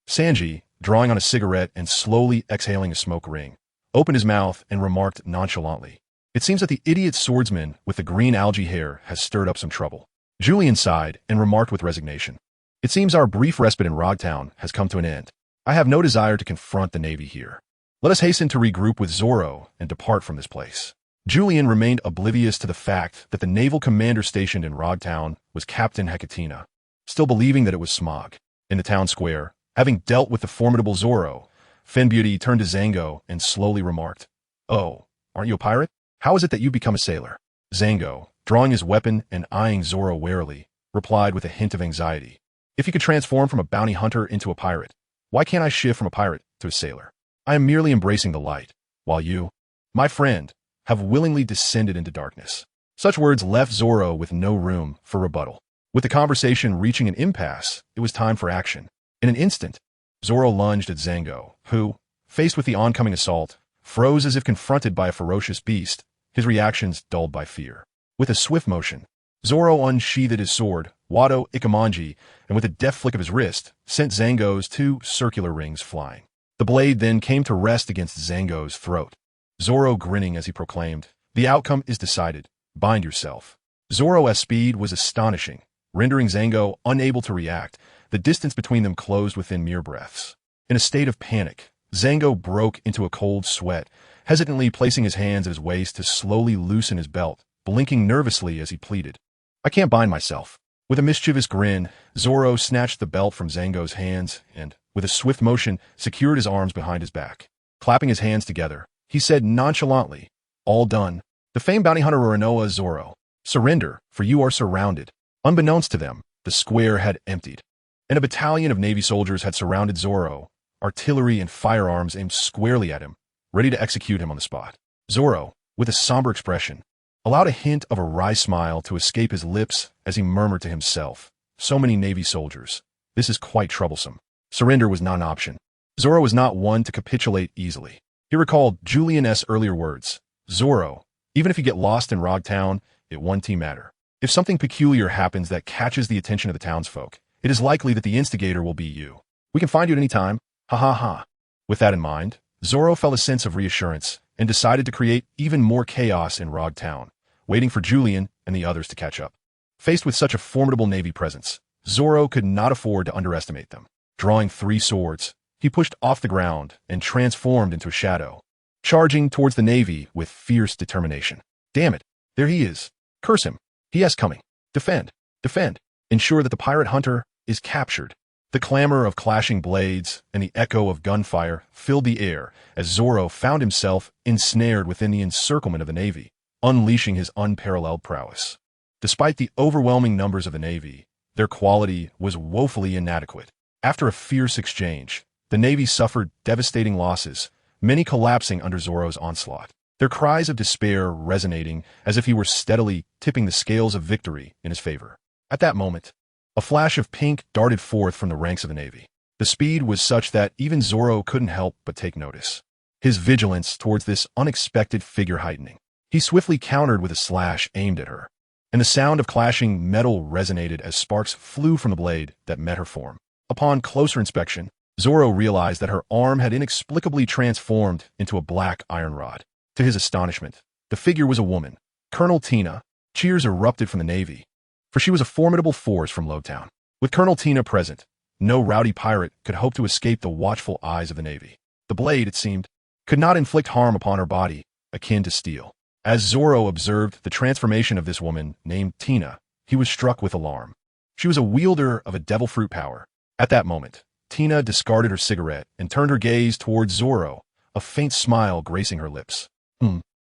Sanji, drawing on a cigarette and slowly exhaling a smoke ring, opened his mouth and remarked nonchalantly, "It seems that the idiot swordsman with the green algae hair has stirred up some trouble." Julian sighed and remarked with resignation, "It seems our brief respite in Rogtown has come to an end. I have no desire to confront the Navy here. Let us hasten to regroup with Zoro and depart from this place." Julian remained oblivious to the fact that the naval commander stationed in Rogtown was Captain Hekatina, still believing that it was Smog. In the town square, having dealt with the formidable Zoro, Fen Beauty turned to Zango and slowly remarked, "Oh, aren't you a pirate? How is it that you've become a sailor?" Zango, drawing his weapon and eyeing Zoro warily, replied with a hint of anxiety, "If you could transform from a bounty hunter into a pirate, why can't I shift from a pirate to a sailor? I am merely embracing the light, while you, my friend, have willingly descended into darkness." Such words left Zoro with no room for rebuttal. With the conversation reaching an impasse, it was time for action. In an instant, Zoro lunged at Zango, who, faced with the oncoming assault, froze as if confronted by a ferocious beast, his reactions dulled by fear. With a swift motion, Zoro unsheathed his sword, Wado Ikamanji, and with a deft flick of his wrist, sent Zango's 2 circular rings flying. The blade then came to rest against Zango's throat. Zoro grinning as he proclaimed, "The outcome is decided. Bind yourself." Zoro's speed was astonishing, rendering Zango unable to react. The distance between them closed within mere breaths. In a state of panic, Zango broke into a cold sweat, hesitantly placing his hands at his waist to slowly loosen his belt, blinking nervously as he pleaded, "I can't bind myself." With a mischievous grin, Zoro snatched the belt from Zango's hands and, with a swift motion, secured his arms behind his back. Clapping his hands together, he said nonchalantly, "All done. The famed bounty hunter Renoa Zoro. Surrender, for you are surrounded." Unbeknownst to them, the square had emptied, and a battalion of Navy soldiers had surrounded Zoro, artillery and firearms aimed squarely at him, ready to execute him on the spot. Zoro, with a somber expression, allowed a hint of a wry smile to escape his lips as he murmured to himself, "So many Navy soldiers. This is quite troublesome." Surrender was not an option. Zoro was not one to capitulate easily. He recalled Julian's earlier words, "Zoro, even if you get lost in Rogtown, it won't matter. If something peculiar happens that catches the attention of the townsfolk, it is likely that the instigator will be you. We can find you at any time. Ha ha ha." With that in mind, Zoro felt a sense of reassurance and decided to create even more chaos in Rogtown, waiting for Julian and the others to catch up. Faced with such a formidable Navy presence, Zoro could not afford to underestimate them. Drawing 3 swords, he pushed off the ground and transformed into a shadow, charging towards the Navy with fierce determination. "Damn it, there he is. Curse him. He has coming. Defend, defend. Ensure that the pirate hunter is captured." The clamor of clashing blades and the echo of gunfire filled the air as Zoro found himself ensnared within the encirclement of the Navy, unleashing his unparalleled prowess. Despite the overwhelming numbers of the Navy, their quality was woefully inadequate. After a fierce exchange, the Navy suffered devastating losses, many collapsing under Zoro's onslaught, their cries of despair resonating as if he were steadily tipping the scales of victory in his favor. At that moment, a flash of pink darted forth from the ranks of the Navy. The speed was such that even Zoro couldn't help but take notice, his vigilance towards this unexpected figure heightening. He swiftly countered with a slash aimed at her, and the sound of clashing metal resonated as sparks flew from the blade that met her form. Upon closer inspection, Zoro realized that her arm had inexplicably transformed into a black iron rod. To his astonishment, the figure was a woman, Colonel Tina. Cheers erupted from the Navy, for she was a formidable force from Lowtown. With Colonel Tina present, no rowdy pirate could hope to escape the watchful eyes of the Navy. The blade, it seemed, could not inflict harm upon her body, akin to steel. As Zoro observed the transformation of this woman named Tina, he was struck with alarm. She was a wielder of a devil fruit power. At that moment, Tina discarded her cigarette and turned her gaze towards Zoro, a faint smile gracing her lips.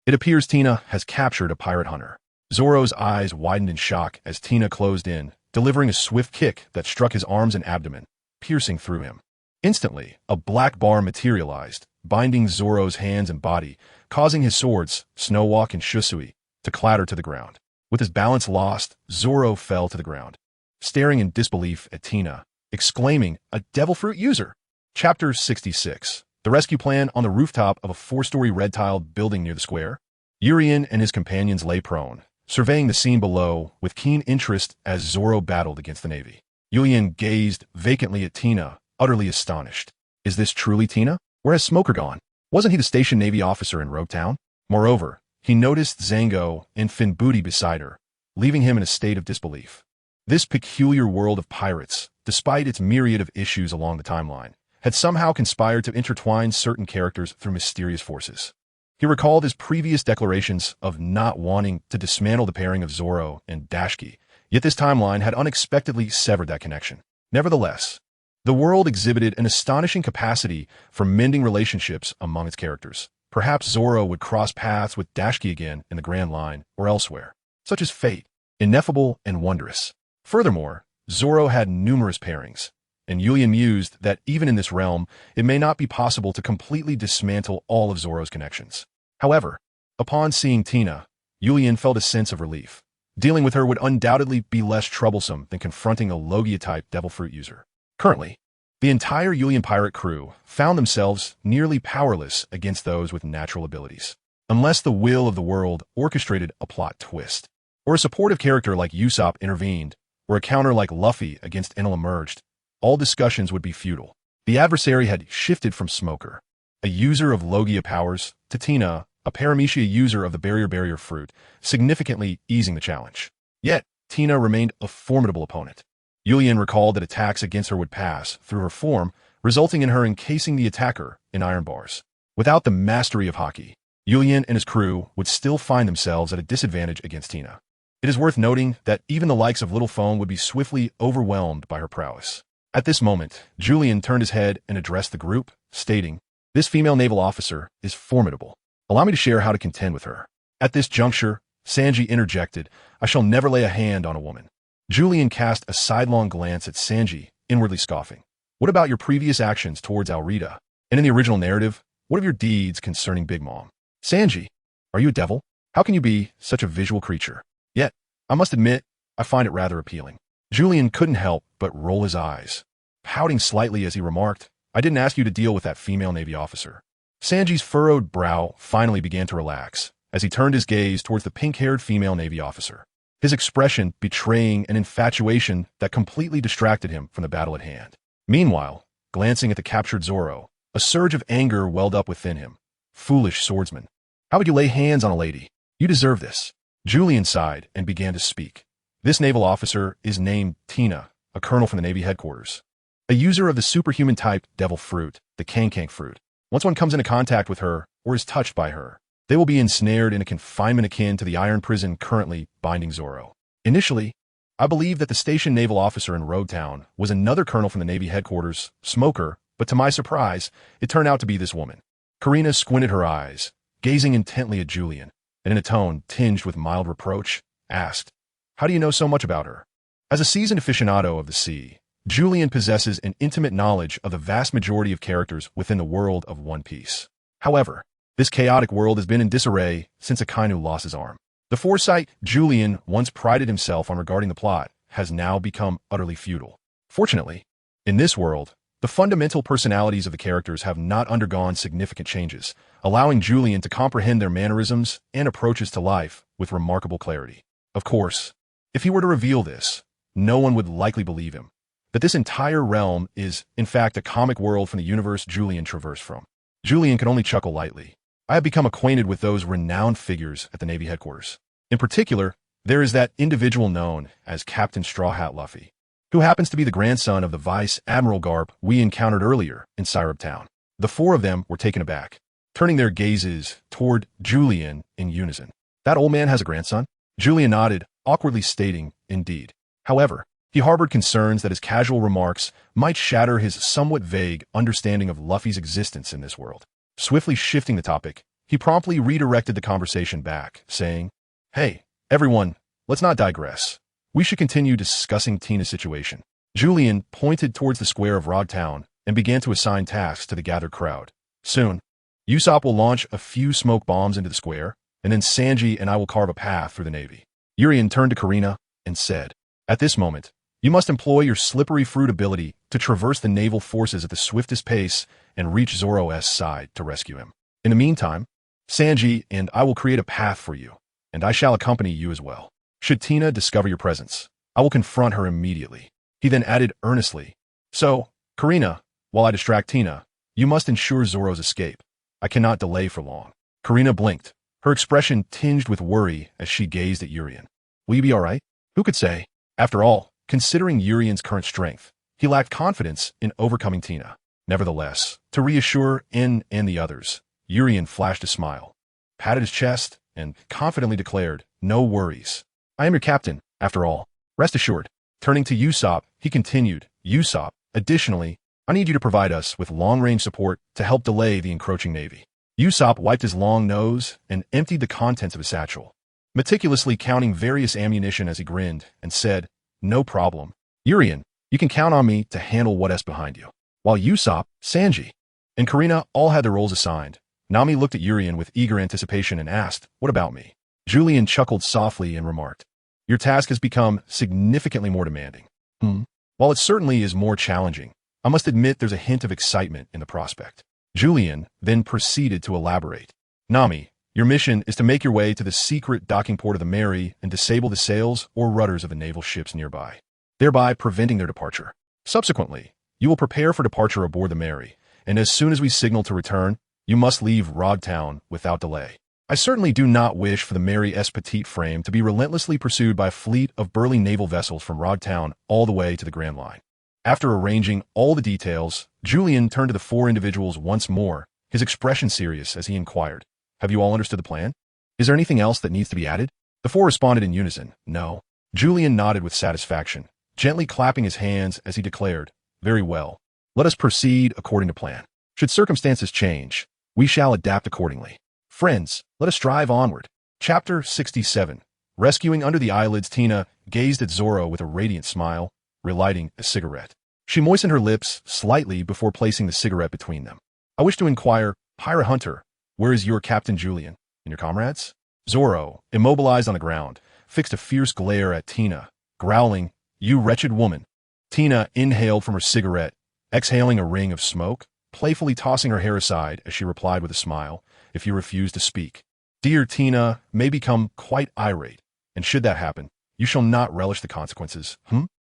It appears Tina has captured a pirate hunter." Zoro's eyes widened in shock as Tina closed in, delivering a swift kick that struck his arms and abdomen, piercing through him. Instantly, a black bar materialized, binding Zoro's hands and body, causing his swords, Snowwalk and Shusui, to clatter to the ground. With his balance lost, Zoro fell to the ground, staring in disbelief at Tina, exclaiming, "A devil fruit user!" Chapter 66. The rescue plan on the rooftop of a 4-story red-tiled building near the square. Urien and his companions lay prone, surveying the scene below with keen interest as Zoro battled against the Navy. Yulian gazed vacantly at Tina, utterly astonished. Is this truly Tina? Where has Smoker gone? Wasn't he the station Navy officer in Rogue Town? Moreover, he noticed Zango and Finbooty beside her, leaving him in a state of disbelief. This peculiar world of pirates, despite its myriad of issues along the timeline, had somehow conspired to intertwine certain characters through mysterious forces. He recalled his previous declarations of not wanting to dismantle the pairing of Zoro and Dashki, yet this timeline had unexpectedly severed that connection. Nevertheless, the world exhibited an astonishing capacity for mending relationships among its characters. Perhaps Zoro would cross paths with Dashki again in the Grand Line or elsewhere. Such as fate, ineffable and wondrous. Furthermore, Zoro had numerous pairings, and Yulian mused that even in this realm, it may not be possible to completely dismantle all of Zoro's connections. However, upon seeing Tina, Yulian felt a sense of relief. Dealing with her would undoubtedly be less troublesome than confronting a Logia-type devil fruit user. Currently, the entire Yulian pirate crew found themselves nearly powerless against those with natural abilities. Unless the will of the world orchestrated a plot twist, or a supportive character like Usopp intervened, or a counter like Luffy against Enel emerged, all discussions would be futile. The adversary had shifted from Smoker, a user of Logia powers, to Tina, a Paramecia user of the barrier fruit, significantly easing the challenge. Yet, Tina remained a formidable opponent. Yulian recalled that attacks against her would pass through her form, resulting in her encasing the attacker in iron bars. Without the mastery of Haki, Yulian and his crew would still find themselves at a disadvantage against Tina. It is worth noting that even the likes of Little Phone would be swiftly overwhelmed by her prowess. At this moment, Julian turned his head and addressed the group, stating, "This female naval officer is formidable. Allow me to share how to contend with her." At this juncture, Sanji interjected, "I shall never lay a hand on a woman." Julian cast a sidelong glance at Sanji, inwardly scoffing. "What about your previous actions towards Alrita? And in the original narrative, what of your deeds concerning Big Mom? Sanji, are you a devil? How can you be such a visual creature? Yet, I must admit, I find it rather appealing." Julian couldn't help but roll his eyes, pouting slightly as he remarked, "I didn't ask you to deal with that female Navy officer." Sanji's furrowed brow finally began to relax as he turned his gaze towards the pink-haired female Navy officer, his expression betraying an infatuation that completely distracted him from the battle at hand. Meanwhile, glancing at the captured Zoro, a surge of anger welled up within him. "Foolish swordsman. How would you lay hands on a lady? You deserve this." Julian sighed and began to speak. "This naval officer is named Tina, a colonel from the Navy headquarters. A user of the superhuman-type devil fruit, the Kankank fruit. Once one comes into contact with her or is touched by her, they will be ensnared in a confinement akin to the iron prison currently binding Zoro. Initially, I believed that the station naval officer in Road Town was another colonel from the Navy headquarters, Smoker, but to my surprise, it turned out to be this woman." Karina squinted her eyes, gazing intently at Julian, and in a tone tinged with mild reproach, asked, "How do you know so much about her?" As a seasoned aficionado of the sea, Julian possesses an intimate knowledge of the vast majority of characters within the world of One Piece. However, this chaotic world has been in disarray since Akainu lost his arm. The foresight Julian once prided himself on regarding the plot has now become utterly futile. Fortunately, in this world, the fundamental personalities of the characters have not undergone significant changes, allowing Julian to comprehend their mannerisms and approaches to life with remarkable clarity. Of course, if he were to reveal this, no one would likely believe him, that this entire realm is, in fact, a comic world from the universe Julian traversed from. Julian could only chuckle lightly. "I have become acquainted with those renowned figures at the Navy headquarters. In particular, there is that individual known as Captain Straw Hat Luffy, who happens to be the grandson of the Vice Admiral Garp we encountered earlier in Syrup Town." The four of them were taken aback, turning their gazes toward Julian in unison. "That old man has a grandson?" Julian nodded, awkwardly stating, "Indeed." However, he harbored concerns that his casual remarks might shatter his somewhat vague understanding of Luffy's existence in this world. Swiftly shifting the topic, he promptly redirected the conversation back, saying, "Hey, everyone, let's not digress. We should continue discussing Tina's situation." Julian pointed towards the square of Rod Town and began to assign tasks to the gathered crowd. "Soon, Usopp will launch a few smoke bombs into the square, and then Sanji and I will carve a path through the Navy." Urian turned to Karina and said, "At this moment, you must employ your slippery fruit ability to traverse the naval forces at the swiftest pace and reach Zoro's side to rescue him. In the meantime, Sanji and I will create a path for you, and I shall accompany you as well. Should Tina discover your presence, I will confront her immediately." He then added earnestly, "So, Karina, while I distract Tina, you must ensure Zoro's escape. I cannot delay for long." Karina blinked, her expression tinged with worry as she gazed at Urien. "Will you be all right?" Who could say? After all, considering Urien's current strength, he lacked confidence in overcoming Tina. Nevertheless, to reassure In and the others, Urien flashed a smile, patted his chest, and confidently declared, "No worries. I am your captain, after all. Rest assured." Turning to Usopp, he continued, "Usopp, additionally, I need you to provide us with long-range support to help delay the encroaching navy." Usopp wiped his long nose and emptied the contents of his satchel, meticulously counting various ammunition as he grinned, and said, "No problem. Urien, you can count on me to handle what's behind you." While Usopp, Sanji, and Karina all had their roles assigned, Nami looked at Urien with eager anticipation and asked, "What about me?" Julian chuckled softly and remarked, "Your task has become significantly more demanding." While it certainly is more challenging, I must admit there's a hint of excitement in the prospect." Julian then proceeded to elaborate. "Nami, your mission is to make your way to the secret docking port of the Mary and disable the sails or rudders of the naval ships nearby, thereby preventing their departure. Subsequently, you will prepare for departure aboard the Mary, and as soon as we signal to return, you must leave Rodtown without delay. I certainly do not wish for the Mary S. Petite Frame to be relentlessly pursued by a fleet of burly naval vessels from Rodtown all the way to the Grand Line." After arranging all the details, Julian turned to the four individuals once more, his expression serious as he inquired, "Have you all understood the plan? Is there anything else that needs to be added?" The four responded in unison, "No." Julian nodded with satisfaction, gently clapping his hands as he declared, "Very well. Let us proceed according to plan. Should circumstances change, we shall adapt accordingly. Friends, let us strive onward." Chapter 67. Rescuing under the eyelids. Tina gazed at Zoro with a radiant smile, relighting a cigarette. She moistened her lips slightly before placing the cigarette between them. "I wish to inquire, Pirate Hunter, where is your Captain Julian and your comrades?" Zoro, immobilized on the ground, fixed a fierce glare at Tina, growling, "You wretched woman." Tina inhaled from her cigarette, exhaling a ring of smoke, playfully tossing her hair aside as she replied with a smile, "If you refuse to speak, dear Tina may become quite irate, and should that happen, you shall not relish the consequences."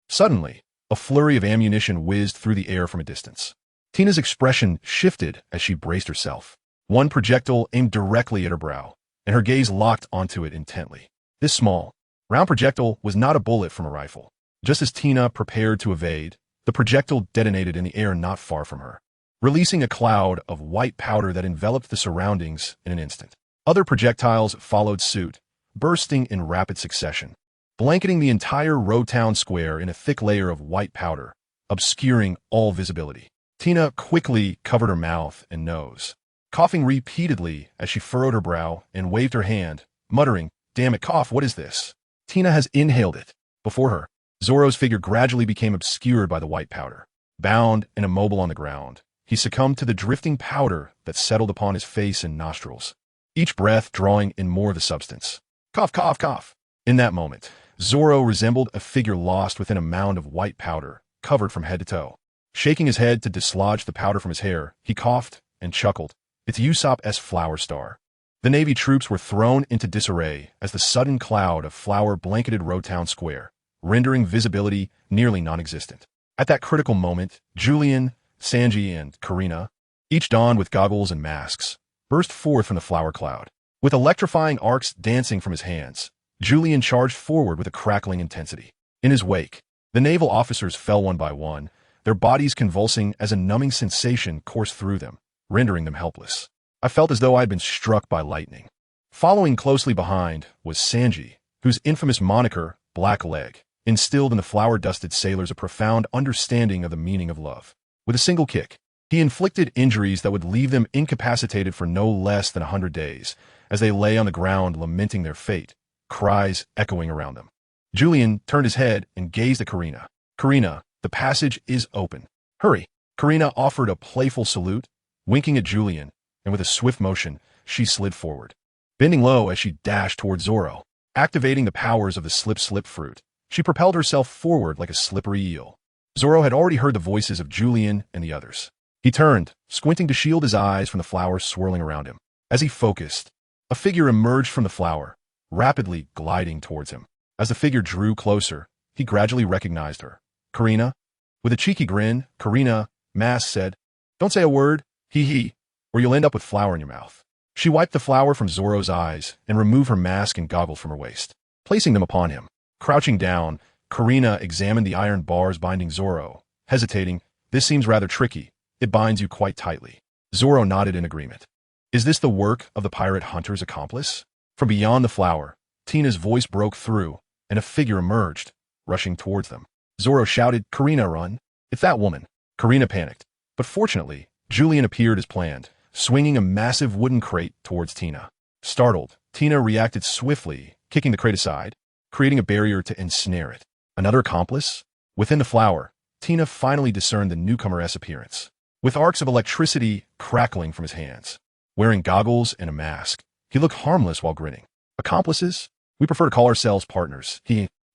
Suddenly, a flurry of ammunition whizzed through the air from a distance. Tina's expression shifted as she braced herself. One projectile aimed directly at her brow, and her gaze locked onto it intently. This small, round projectile was not a bullet from a rifle. Just as Tina prepared to evade, the projectile detonated in the air not far from her, releasing a cloud of white powder that enveloped the surroundings in an instant. Other projectiles followed suit, bursting in rapid succession, blanketing the entire Rodtown square in a thick layer of white powder, obscuring all visibility. Tina quickly covered her mouth and nose, coughing repeatedly as she furrowed her brow and waved her hand, muttering, "Damn it, cough, what is this?" Tina has inhaled it. Before her, Zoro's figure gradually became obscured by the white powder. Bound and immobile on the ground, he succumbed to the drifting powder that settled upon his face and nostrils, each breath drawing in more of the substance. Cough, cough, cough. In that moment, Zoro resembled a figure lost within a mound of white powder, covered from head to toe. Shaking his head to dislodge the powder from his hair, he coughed and chuckled. "It's Usopp's flower star." The Navy troops were thrown into disarray as the sudden cloud of flour blanketed Rodtown Square, rendering visibility nearly non-existent. At that critical moment, Julian, Sanji, and Karina, each donned with goggles and masks, burst forth from the flower cloud. With electrifying arcs dancing from his hands, Julian charged forward with a crackling intensity. In his wake, the naval officers fell one by one, their bodies convulsing as a numbing sensation coursed through them, rendering them helpless. I felt as though I had been struck by lightning. Following closely behind was Sanji, whose infamous moniker, Black Leg, instilled in the flower-dusted sailors a profound understanding of the meaning of love. With a single kick, he inflicted injuries that would leave them incapacitated for no less than 100 days, as they lay on the ground lamenting their fate, cries echoing around them. Julian turned his head and gazed at Karina. "Karina, the passage is open. Hurry." Karina offered a playful salute, winking at Julian, and with a swift motion, she slid forward, bending low as she dashed toward Zoro. Activating the powers of the slip-slip fruit, she propelled herself forward like a slippery eel. Zoro had already heard the voices of Julian and the others. He turned, squinting to shield his eyes from the flowers swirling around him. As he focused, a figure emerged from the flower, rapidly gliding towards him. As the figure drew closer, he gradually recognized her. Karina. With a cheeky grin, Karina, mask said, "Don't say a word, hee, or you'll end up with flour in your mouth." She wiped the flour from Zoro's eyes and removed her mask and goggles from her waist, placing them upon him. Crouching down, Karina examined the iron bars binding Zoro, hesitating. "This seems rather tricky. It binds you quite tightly." Zoro nodded in agreement. "Is this the work of the pirate hunter's accomplice?" From beyond the flour, Tina's voice broke through, and a figure emerged, rushing towards them. Zoro shouted, "Karina, run! It's that woman!" Karina panicked, but fortunately, Julian appeared as planned, swinging a massive wooden crate towards Tina. Startled, Tina reacted swiftly, kicking the crate aside, creating a barrier to ensnare it. Another accomplice? Within the flour, Tina finally discerned the newcomer's appearance. With arcs of electricity crackling from his hands. Wearing goggles and a mask, he looked harmless while grinning. "Accomplices? We prefer to call ourselves partners."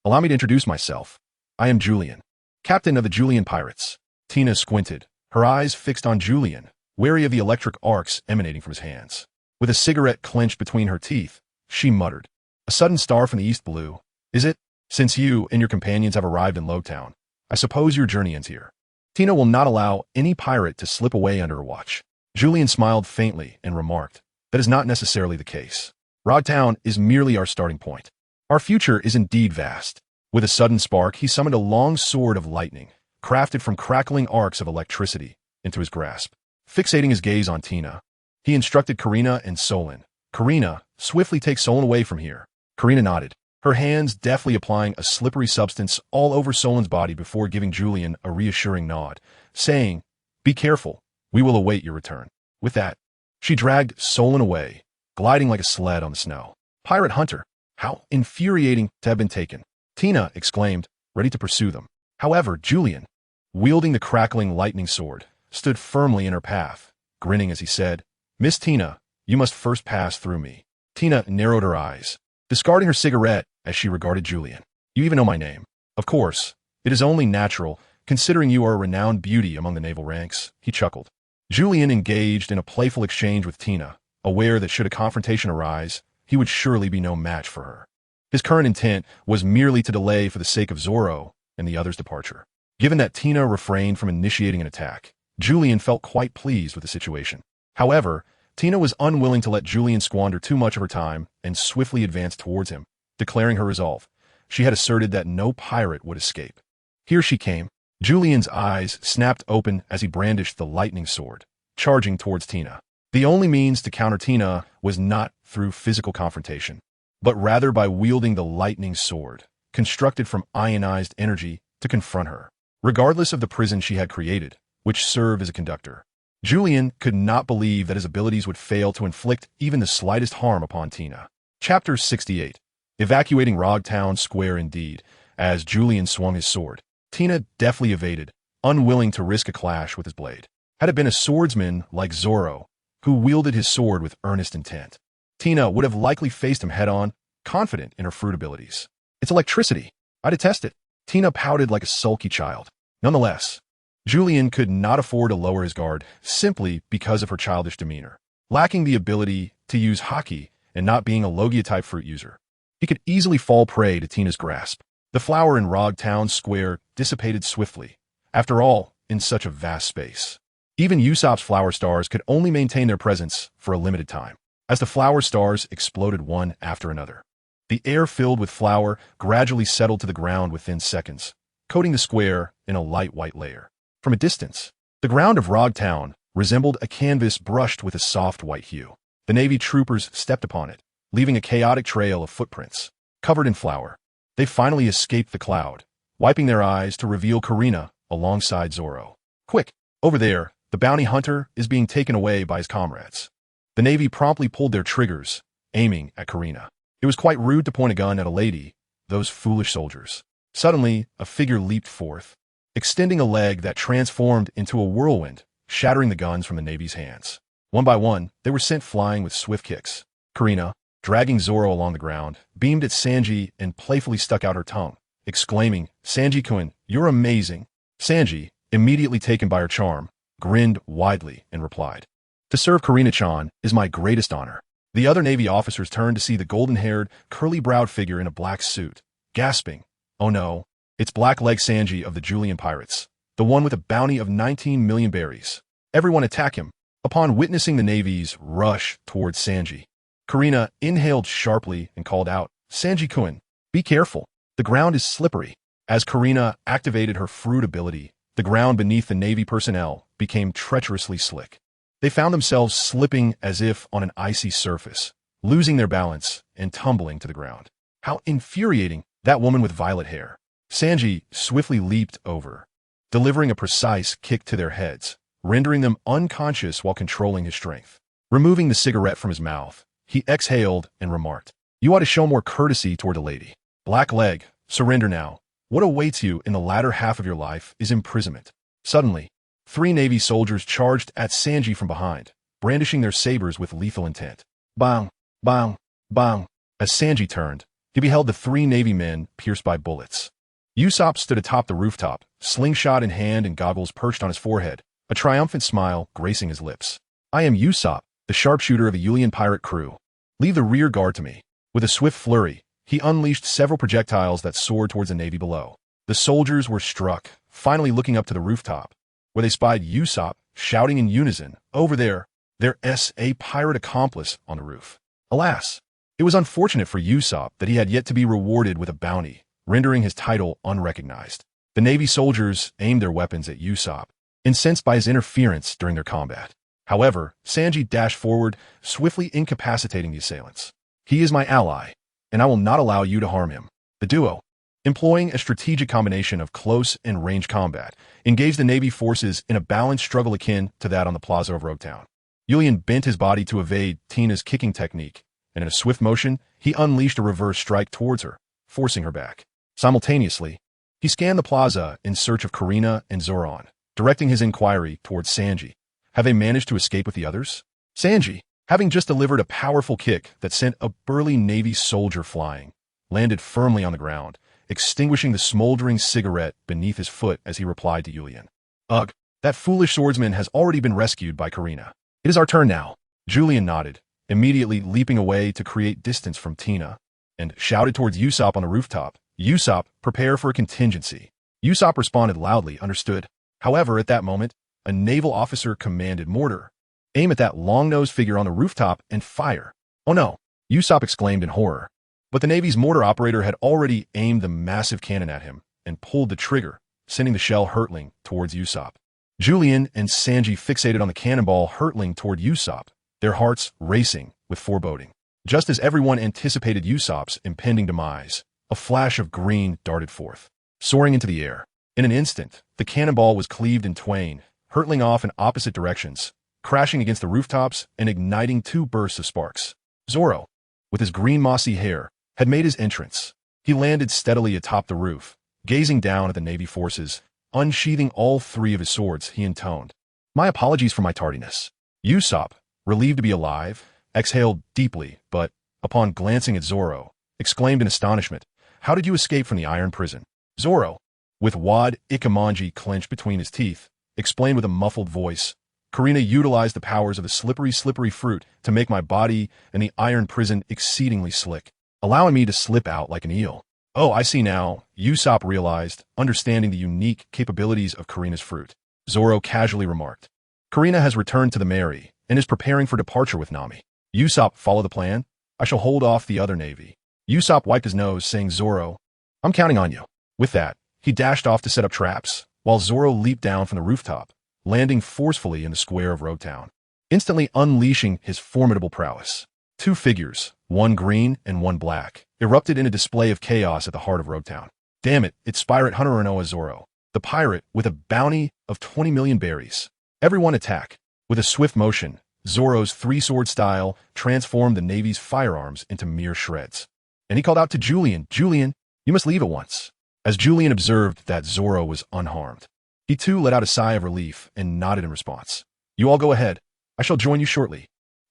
Allow me to introduce myself. I am Julian, captain of the Julian Pirates." Tina squinted, her eyes fixed on Julian, wary of the electric arcs emanating from his hands. With a cigarette clenched between her teeth, she muttered, "A sudden star from the east blue, is it? Since you and your companions have arrived in Lowtown, I suppose your journey ends here." Tina will not allow any pirate to slip away under her watch. Julian smiled faintly and remarked, "That is not necessarily the case. Rodtown is merely our starting point. Our future is indeed vast." With a sudden spark, he summoned a long sword of lightning, crafted from crackling arcs of electricity, into his grasp. Fixating his gaze on Tina, he instructed Karina and Solon. "Karina, swiftly take Solon away from here." Karina nodded, her hands deftly applying a slippery substance all over Solon's body before giving Julian a reassuring nod, saying, "Be careful, we will await your return." With that, she dragged Solon away, gliding like a sled on the snow. Pirate hunter, how infuriating to have been taken, Tina exclaimed, ready to pursue them. However, Julian, wielding the crackling lightning sword, stood firmly in her path, grinning as he said, "Miss Tina, you must first pass through me." Tina narrowed her eyes, discarding her cigarette as she regarded Julian. "You even know my name." "Of course, it is only natural, considering you are a renowned beauty among the naval ranks," he chuckled. Julian engaged in a playful exchange with Tina, aware that should a confrontation arise, he would surely be no match for her. His current intent was merely to delay for the sake of Zoro and the others' departure. Given that Tina refrained from initiating an attack, Julian felt quite pleased with the situation. However, Tina was unwilling to let Julian squander too much of her time and swiftly advanced towards him, declaring her resolve. She had asserted that no pirate would escape. Here she came. Julian's eyes snapped open as he brandished the lightning sword, charging towards Tina. The only means to counter Tina was not through physical confrontation, but rather by wielding the lightning sword, constructed from ionized energy, to confront her, regardless of the prison she had created, which served as a conductor. Julian could not believe that his abilities would fail to inflict even the slightest harm upon Tina. Chapter 68. Evacuating Rogtown Square indeed, as Julian swung his sword. Tina deftly evaded, unwilling to risk a clash with his blade. Had it been a swordsman like Zoro, who wielded his sword with earnest intent, Tina would have likely faced him head-on, confident in her fruit abilities. "It's electricity. I detest it." Tina pouted like a sulky child. Nonetheless, Julian could not afford to lower his guard simply because of her childish demeanor. Lacking the ability to use haki and not being a Logia-type fruit user, he could easily fall prey to Tina's grasp. The flower in Rogtown Square dissipated swiftly, after all, in such a vast space. Even Usopp's flower stars could only maintain their presence for a limited time, as the flower stars exploded one after another. The air filled with flour gradually settled to the ground within seconds, coating the square in a light white layer. From a distance, the ground of Rogtown resembled a canvas brushed with a soft white hue. The Navy troopers stepped upon it, leaving a chaotic trail of footprints, covered in flour. They finally escaped the cloud, wiping their eyes to reveal Karina alongside Zoro. "Quick, over there, the bounty hunter is being taken away by his comrades." The Navy promptly pulled their triggers, aiming at Karina. It was quite rude to point a gun at a lady, those foolish soldiers. Suddenly, a figure leaped forth, extending a leg that transformed into a whirlwind, shattering the guns from the Navy's hands. One by one, they were sent flying with swift kicks. Karina, dragging Zoro along the ground, beamed at Sanji and playfully stuck out her tongue, exclaiming, "Sanji-kun, you're amazing." Sanji, immediately taken by her charm, grinned widely and replied, "To serve Karina-chan is my greatest honor." The other Navy officers turned to see the golden-haired, curly-browed figure in a black suit, gasping, "Oh no." It's Black-Leg Sanji of the Julian Pirates, the one with a bounty of 19 million berries. Everyone attack him. Upon witnessing the Navy's rush towards Sanji, Kurina inhaled sharply and called out, Sanji-kun, be careful. The ground is slippery. As Kurina activated her fruit ability, the ground beneath the Navy personnel became treacherously slick. They found themselves slipping as if on an icy surface, losing their balance and tumbling to the ground. How infuriating, that woman with violet hair. Sanji swiftly leaped over, delivering a precise kick to their heads, rendering them unconscious while controlling his strength. Removing the cigarette from his mouth, he exhaled and remarked, You ought to show more courtesy toward a lady. Black-Leg, surrender now. What awaits you in the latter half of your life is imprisonment. Suddenly, 3 Navy soldiers charged at Sanji from behind, brandishing their sabers with lethal intent. Bang, bang, bang. As Sanji turned, he beheld the 3 Navy men pierced by bullets. Usopp stood atop the rooftop, slingshot in hand and goggles perched on his forehead, a triumphant smile gracing his lips. I am Usopp, the sharpshooter of the Julian pirate crew. Leave the rear guard to me. With a swift flurry, he unleashed several projectiles that soared towards the Navy below. The soldiers were struck, finally looking up to the rooftop, where they spied Usopp, shouting in unison, Over there, there's a pirate accomplice on the roof. Alas, it was unfortunate for Usopp that he had yet to be rewarded with a bounty, rendering his title unrecognized. The Navy soldiers aimed their weapons at Usopp, incensed by his interference during their combat. However, Sanji dashed forward, swiftly incapacitating the assailants. He is my ally, and I will not allow you to harm him. The duo, employing a strategic combination of close and range combat, engaged the Navy forces in a balanced struggle akin to that on the plaza of Roguetown. Julian bent his body to evade Tina's kicking technique, and in a swift motion, he unleashed a reverse strike towards her, forcing her back. Simultaneously, he scanned the plaza in search of Kurina and Zoran, directing his inquiry towards Sanji. Have they managed to escape with the others? Sanji, having just delivered a powerful kick that sent a burly Navy soldier flying, landed firmly on the ground, extinguishing the smoldering cigarette beneath his foot as he replied to Julian. Ugh, that foolish swordsman has already been rescued by Kurina. It is our turn now. Julian nodded, immediately leaping away to create distance from Tina, and shouted towards Usopp on the rooftop, Usopp, prepare for a contingency. Usopp responded loudly, understood. However, at that moment, a naval officer commanded Mortar, aim at that long-nosed figure on the rooftop and fire. Oh no, Usopp exclaimed in horror. But the Navy's mortar operator had already aimed the massive cannon at him and pulled the trigger, sending the shell hurtling towards Usopp. Julian and Sanji fixated on the cannonball hurtling toward Usopp, their hearts racing with foreboding. Just as everyone anticipated Usopp's impending demise, a flash of green darted forth, soaring into the air. In an instant, the cannonball was cleaved in twain, hurtling off in opposite directions, crashing against the rooftops and igniting 2 bursts of sparks. Zoro, with his green mossy hair, had made his entrance. He landed steadily atop the roof, gazing down at the Navy forces. Unsheathing all 3 of his swords, he intoned, My apologies for my tardiness. Usopp, relieved to be alive, exhaled deeply, but, upon glancing at Zoro, exclaimed in astonishment, How did you escape from the iron prison? Zoro, with wad Ikamanji clenched between his teeth, explained with a muffled voice, Kurina utilized the powers of the slippery fruit to make my body and the iron prison exceedingly slick, allowing me to slip out like an eel. Oh, I see now, Usopp realized, understanding the unique capabilities of Kurina's fruit. Zoro casually remarked, Kurina has returned to the Mary and is preparing for departure with Nami. Usopp, follow the plan? I shall hold off the other Navy. Usopp wiped his nose, saying, Zoro, I'm counting on you. With that, he dashed off to set up traps, while Zoro leaped down from the rooftop, landing forcefully in the square of Roguetown, instantly unleashing his formidable prowess. 2 figures, one green and one black, erupted in a display of chaos at the heart of Roguetown. Damn it, it's Pirate Hunter Renoa Zoro, the pirate with a bounty of 20 million berries. Everyone attack. With a swift motion, Zoro's 3-sword style transformed the Navy's firearms into mere shreds. And he called out to Julian, Julian, you must leave at once. As Julian observed that Zoro was unharmed, he too let out a sigh of relief and nodded in response. You all go ahead. I shall join you shortly.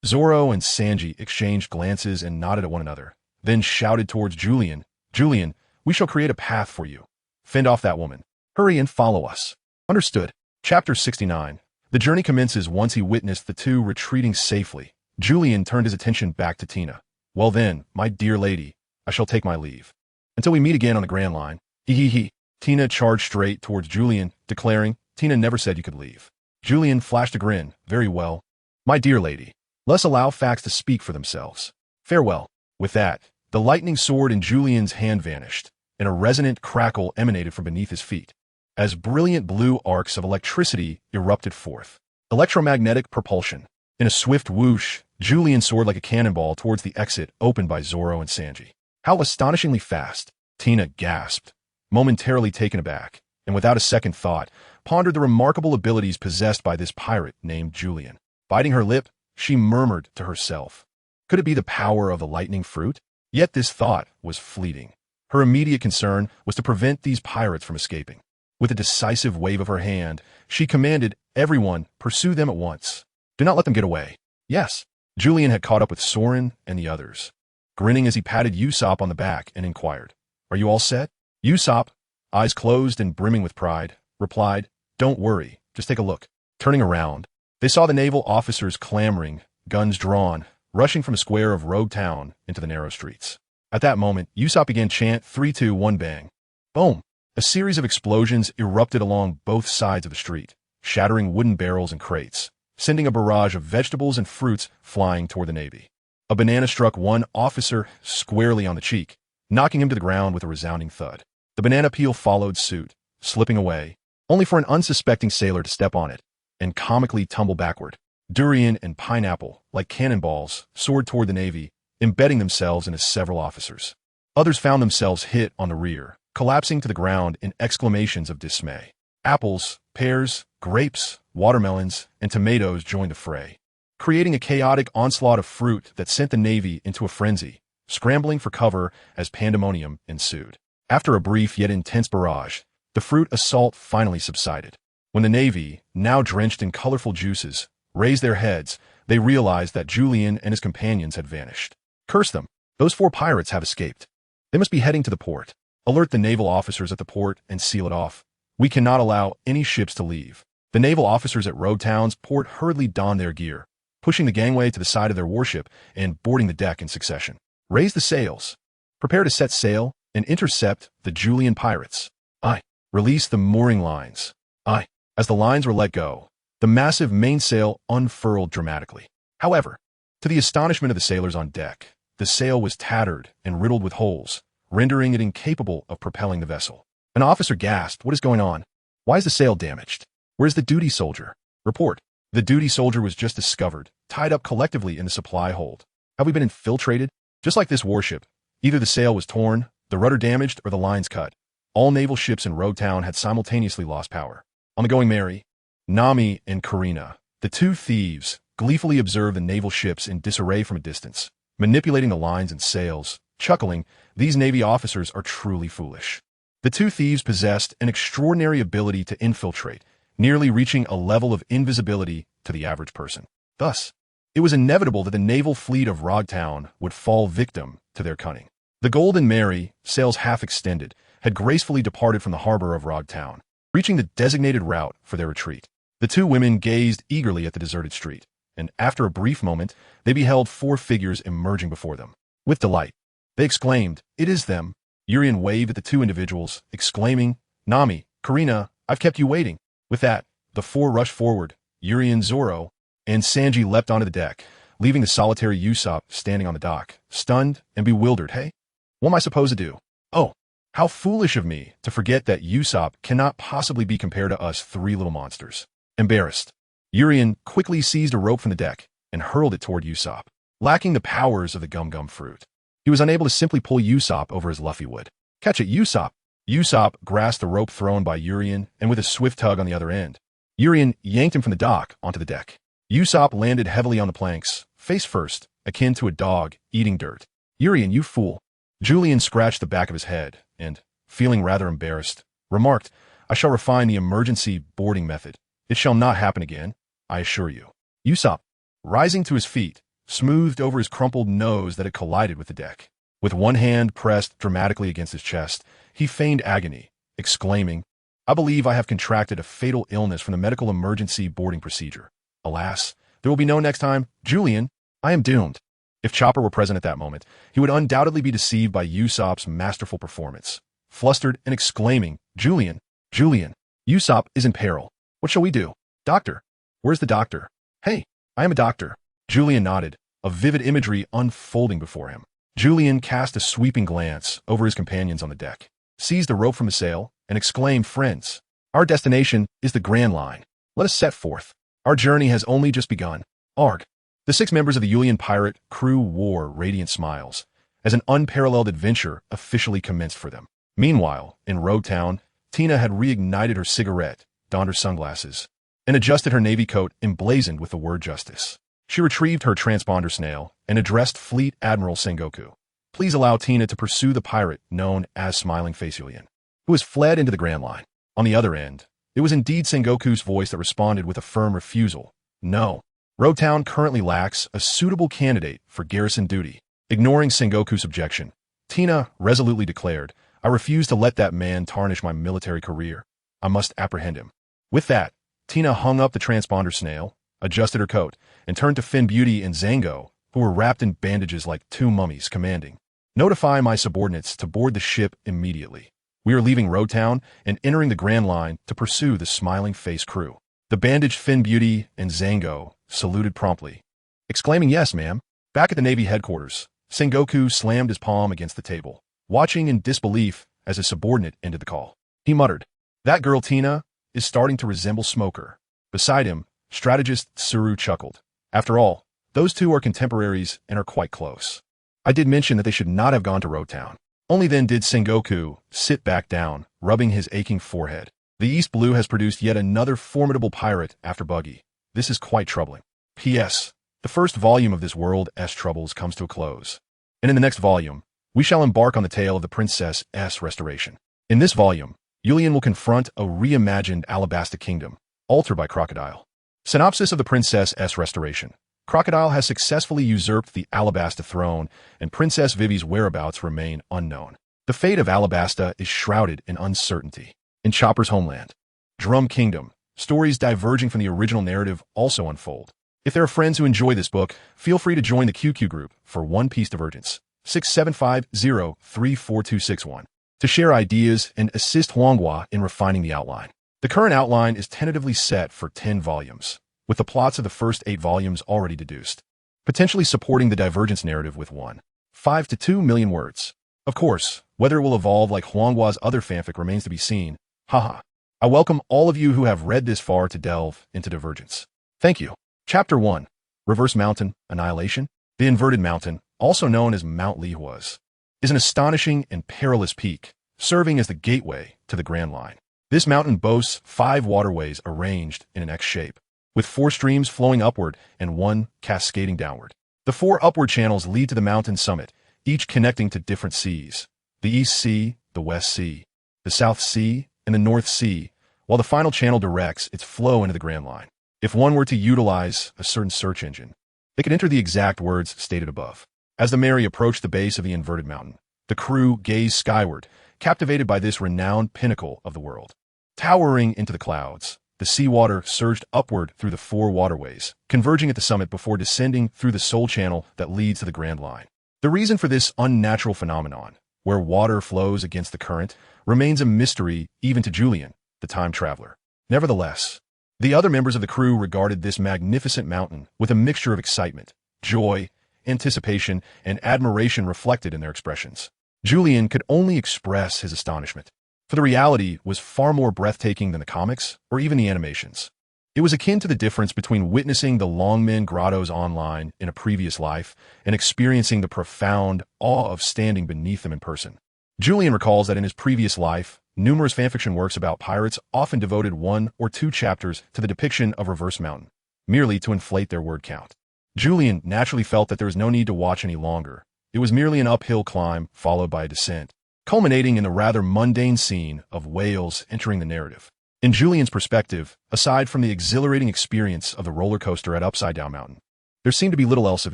Zoro and Sanji exchanged glances and nodded at one another, then shouted towards Julian, Julian, we shall create a path for you. Fend off that woman. Hurry and follow us. Understood. Chapter 69. The journey commences once he witnessed the 2 retreating safely. Julian turned his attention back to Tina. Well then, my dear lady, I shall take my leave. Until we meet again on the Grand Line. Hee hee hee. Tina charged straight towards Julian, declaring, "Tina never said you could leave." Julian flashed a grin. "Very well. My dear lady, let's allow facts to speak for themselves. Farewell." With that, the lightning sword in Julian's hand vanished, and a resonant crackle emanated from beneath his feet, as brilliant blue arcs of electricity erupted forth. Electromagnetic propulsion. In a swift whoosh, Julian soared like a cannonball towards the exit opened by Zoro and Sanji. How astonishingly fast! Tina gasped, momentarily taken aback, and without a second thought, pondered the remarkable abilities possessed by this pirate named Julian. Biting her lip, she murmured to herself, could it be the power of the lightning fruit? Yet this thought was fleeting. Her immediate concern was to prevent these pirates from escaping. With a decisive wave of her hand, she commanded, "Everyone, pursue them at once. Do not let them get away." Yes, Julian had caught up with Soren and the others. Grinning as he patted Usopp on the back and inquired, "Are you all set?" Usopp, eyes closed and brimming with pride, replied, "Don't worry, just take a look." Turning around, they saw the naval officers clamoring, guns drawn, rushing from a square of Rogue Town into the narrow streets. At that moment, Usopp began chant 3, 2, 1 bang. Boom! A series of explosions erupted along both sides of the street, shattering wooden barrels and crates, sending a barrage of vegetables and fruits flying toward the Navy. A banana struck one officer squarely on the cheek, knocking him to the ground with a resounding thud. The banana peel followed suit, slipping away, only for an unsuspecting sailor to step on it and comically tumble backward. Durian and pineapple, like cannonballs, soared toward the Navy, embedding themselves into several officers. Others found themselves hit on the rear, collapsing to the ground in exclamations of dismay. Apples, pears, grapes, watermelons, and tomatoes joined the fray, creating a chaotic onslaught of fruit that sent the Navy into a frenzy, scrambling for cover as pandemonium ensued. After a brief yet intense barrage, the fruit assault finally subsided. When the Navy, now drenched in colorful juices, raised their heads, they realized that Julian and his companions had vanished. Curse them! Those 4 pirates have escaped. They must be heading to the port. Alert the naval officers at the port and seal it off. We cannot allow any ships to leave. The naval officers at Rogue Town's port hurriedly donned their gear, pushing the gangway to the side of their warship and boarding the deck in succession. Raise the sails. Prepare to set sail and intercept the Julian pirates. Aye. Release the mooring lines. Aye. As the lines were let go, the massive mainsail unfurled dramatically. However, to the astonishment of the sailors on deck, the sail was tattered and riddled with holes, rendering it incapable of propelling the vessel. An officer gasped, "What is going on? Why is the sail damaged? Where's the duty soldier?" Report. The duty soldier was just discovered, tied up collectively in the supply hold. Have we been infiltrated? Just like this warship, either the sail was torn, the rudder damaged, or the lines cut. All naval ships in Rogue Town had simultaneously lost power. On the Going Merry, Nami and Karina, the 2 thieves, gleefully observed the naval ships in disarray from a distance, manipulating the lines and sails, chuckling, "These Navy officers are truly foolish." The 2 thieves possessed an extraordinary ability to infiltrate, nearly reaching a level of invisibility to the average person. Thus, it was inevitable that the naval fleet of Rogue Town would fall victim to their cunning. The Golden Mary, sails half extended, had gracefully departed from the harbor of Rogue Town, reaching the designated route for their retreat. The 2 women gazed eagerly at the deserted street, and after a brief moment, they beheld 4 figures emerging before them. With delight, they exclaimed, "It is them." Urien waved at the 2 individuals, exclaiming, "Nami, Karina, I've kept you waiting." With that, the 4 rushed forward. Urien, Zoro, and Sanji leapt onto the deck, leaving the solitary Usopp standing on the dock, stunned and bewildered. Hey, what am I supposed to do? Oh, how foolish of me to forget that Usopp cannot possibly be compared to us 3 little monsters. Embarrassed, Urien quickly seized a rope from the deck and hurled it toward Usopp. Lacking the powers of the gum-gum fruit, he was unable to simply pull Usopp over as Luffy would. "Catch it, Usopp!" Usopp grasped the rope thrown by Urien, and with a swift tug on the other end, Urien yanked him from the dock onto the deck. Usopp landed heavily on the planks, face first, akin to a dog eating dirt. "Urien, you fool!" Julian scratched the back of his head and, feeling rather embarrassed, remarked, "I shall refine the emergency boarding method. It shall not happen again, I assure you." Usopp, rising to his feet, smoothed over his crumpled nose that had collided with the deck. With one hand pressed dramatically against his chest, he feigned agony, exclaiming, "I believe I have contracted a fatal illness from the medical emergency boarding procedure. Alas, there will be no next time. Julian, I am doomed." If Chopper were present at that moment, he would undoubtedly be deceived by Usopp's masterful performance. Flustered and exclaiming, Julian, Julian, Usopp is in peril. What shall we do? Doctor, where's the doctor? Hey, I am a doctor. Julian nodded, a vivid imagery unfolding before him. Julian cast a sweeping glance over his companions on the deck, seized the rope from the sail, and exclaimed, "Friends, our destination is the Grand Line. Let us set forth. Our journey has only just begun. Arg." The 6 members of the Julian pirate crew wore radiant smiles as an unparalleled adventure officially commenced for them. Meanwhile, in Road Town, Tina had reignited her cigarette, donned her sunglasses, and adjusted her navy coat emblazoned with the word justice. She retrieved her transponder snail and addressed Fleet Admiral Sengoku. "Please allow Tina to pursue the pirate known as Smiling Face Julian, who has fled into the Grand Line." On the other end, it was indeed Sengoku's voice that responded with a firm refusal. "No. Road Town currently lacks a suitable candidate for garrison duty." Ignoring Sengoku's objection, Tina resolutely declared, "I refuse to let that man tarnish my military career. I must apprehend him." With that, Tina hung up the transponder snail, adjusted her coat, and turned to Finn Beauty and Zango, who were wrapped in bandages like 2 mummies, commanding, "Notify my subordinates to board the ship immediately. We are leaving Road Town and entering the Grand Line to pursue the Smiling Face crew." The bandaged Finn Beauty and Zango saluted promptly, exclaiming, "Yes, ma'am." Back at the Navy headquarters, Sengoku slammed his palm against the table, watching in disbelief as his subordinate ended the call. He muttered, "That girl Tina is starting to resemble Smoker." Beside him, strategist Tsuru chuckled. "After all, those 2 are contemporaries and are quite close. I did mention that they should not have gone to Road Town." Only then did Sengoku sit back down, rubbing his aching forehead. "The East Blue has produced yet another formidable pirate after Buggy. This is quite troubling. P.S. The first volume of this World-S Troubles comes to a close. And in the next volume, we shall embark on the tale of the Princess S restoration. In this volume, Julian will confront a reimagined Alabasta kingdom, altered by Crocodile." Synopsis of the Princess S restoration. Crocodile has successfully usurped the Alabasta throne, and Princess Vivi's whereabouts remain unknown. The fate of Alabasta is shrouded in uncertainty. In Chopper's homeland, Drum Kingdom, stories diverging from the original narrative also unfold. If there are friends who enjoy this book, feel free to join the QQ group for One Piece Divergence, 6750-34261, to share ideas and assist Huanghua in refining the outline. The current outline is tentatively set for 10 volumes, with the plots of the first 8 volumes already deduced, potentially supporting the Divergence narrative with 1.5 to 2 million words. Of course, whether it will evolve like Huanghua's other fanfic remains to be seen. Haha. I welcome all of you who have read this far to delve into Divergence. Thank you. Chapter 1. Reverse Mountain Annihilation. The Inverted Mountain, also known as Mount Lihuas, is an astonishing and perilous peak, serving as the gateway to the Grand Line. This mountain boasts 5 waterways arranged in an X shape, with 4 streams flowing upward and 1 cascading downward. The 4 upward channels lead to the mountain summit, each connecting to different seas: the East Sea, the West Sea, the South Sea, and the North Sea, while the final channel directs its flow into the Grand Line. If one were to utilize a certain search engine, they could enter the exact words stated above. As the Mary approached the base of the inverted mountain, the crew gazed skyward, captivated by this renowned pinnacle of the world. Towering into the clouds, the seawater surged upward through the 4 waterways, converging at the summit before descending through the sole channel that leads to the Grand Line. The reason for this unnatural phenomenon, where water flows against the current, remains a mystery even to Julian, the time traveler. Nevertheless, the other members of the crew regarded this magnificent mountain with a mixture of excitement, joy, anticipation, and admiration reflected in their expressions. Julian could only express his astonishment, for the reality was far more breathtaking than the comics or even the animations. It was akin to the difference between witnessing the Longmen Grottos online in a previous life and experiencing the profound awe of standing beneath them in person. Julian recalls that in his previous life, numerous fanfiction works about pirates often devoted 1 or 2 chapters to the depiction of Reverse Mountain, merely to inflate their word count. Julian naturally felt that there was no need to watch any longer. It was merely an uphill climb followed by a descent, culminating in the rather mundane scene of whales entering the narrative. In Julian's perspective, aside from the exhilarating experience of the roller coaster at Upside Down Mountain, there seemed to be little else of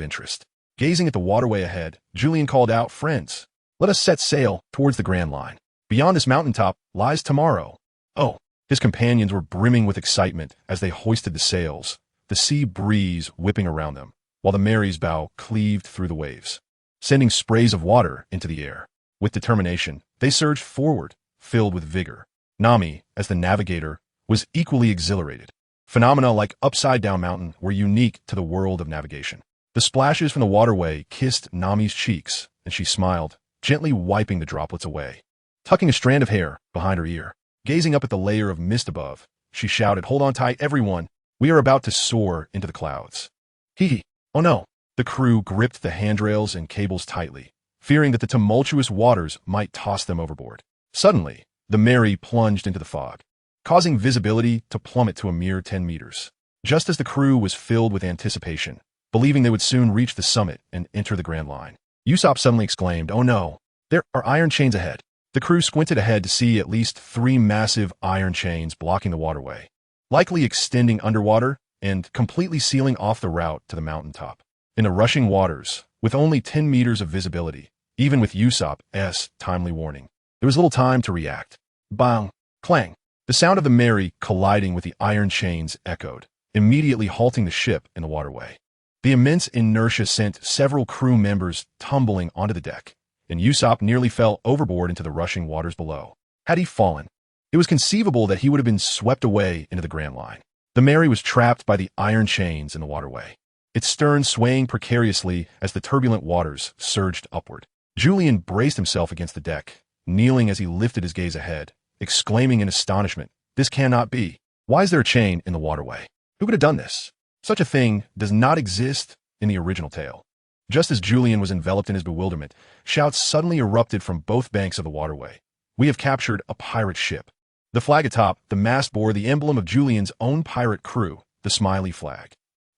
interest. Gazing at the waterway ahead, Julian called out, "Friends, let us set sail towards the Grand Line. Beyond this mountaintop lies tomorrow." Oh, his companions were brimming with excitement as they hoisted the sails, the sea breeze whipping around them, while the Mary's bow cleaved through the waves, sending sprays of water into the air. With determination, they surged forward, filled with vigor. Nami, as the navigator, was equally exhilarated. Phenomena like Upside-Down Mountain were unique to the world of navigation. The splashes from the waterway kissed Nami's cheeks, and she smiled, gently wiping the droplets away. Tucking a strand of hair behind her ear, gazing up at the layer of mist above, she shouted, "Hold on tight, everyone. We are about to soar into the clouds." Hee. Oh no. The crew gripped the handrails and cables tightly, fearing that the tumultuous waters might toss them overboard. Suddenly, the Mary plunged into the fog, causing visibility to plummet to a mere 10 meters. Just as the crew was filled with anticipation, believing they would soon reach the summit and enter the Grand Line, Usopp suddenly exclaimed, "Oh no, there are iron chains ahead." The crew squinted ahead to see at least 3 massive iron chains blocking the waterway, likely extending underwater and completely sealing off the route to the mountaintop. In the rushing waters, with only 10 meters of visibility, even with Usopp's timely warning, there was little time to react. Bang! Clang! The sound of the Mary colliding with the iron chains echoed, immediately halting the ship in the waterway. The immense inertia sent several crew members tumbling onto the deck, and Usopp nearly fell overboard into the rushing waters below. Had he fallen, it was conceivable that he would have been swept away into the Grand Line. The Mary was trapped by the iron chains in the waterway, its stern swaying precariously as the turbulent waters surged upward. Julian braced himself against the deck, kneeling as he lifted his gaze ahead, exclaiming in astonishment, "This cannot be. Why is there a chain in the waterway? Who could have done this? Such a thing does not exist in the original tale." Just as Julian was enveloped in his bewilderment, shouts suddenly erupted from both banks of the waterway. "We have captured a pirate ship." The flag atop the mast bore the emblem of Julian's own pirate crew, the Smiley flag.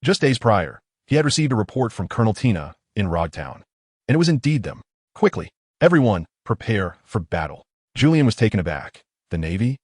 Just days prior, he had received a report from Colonel Tina in Rogtown, and it was indeed them. "Quickly, everyone, prepare for battle." Julian was taken aback. The Navy?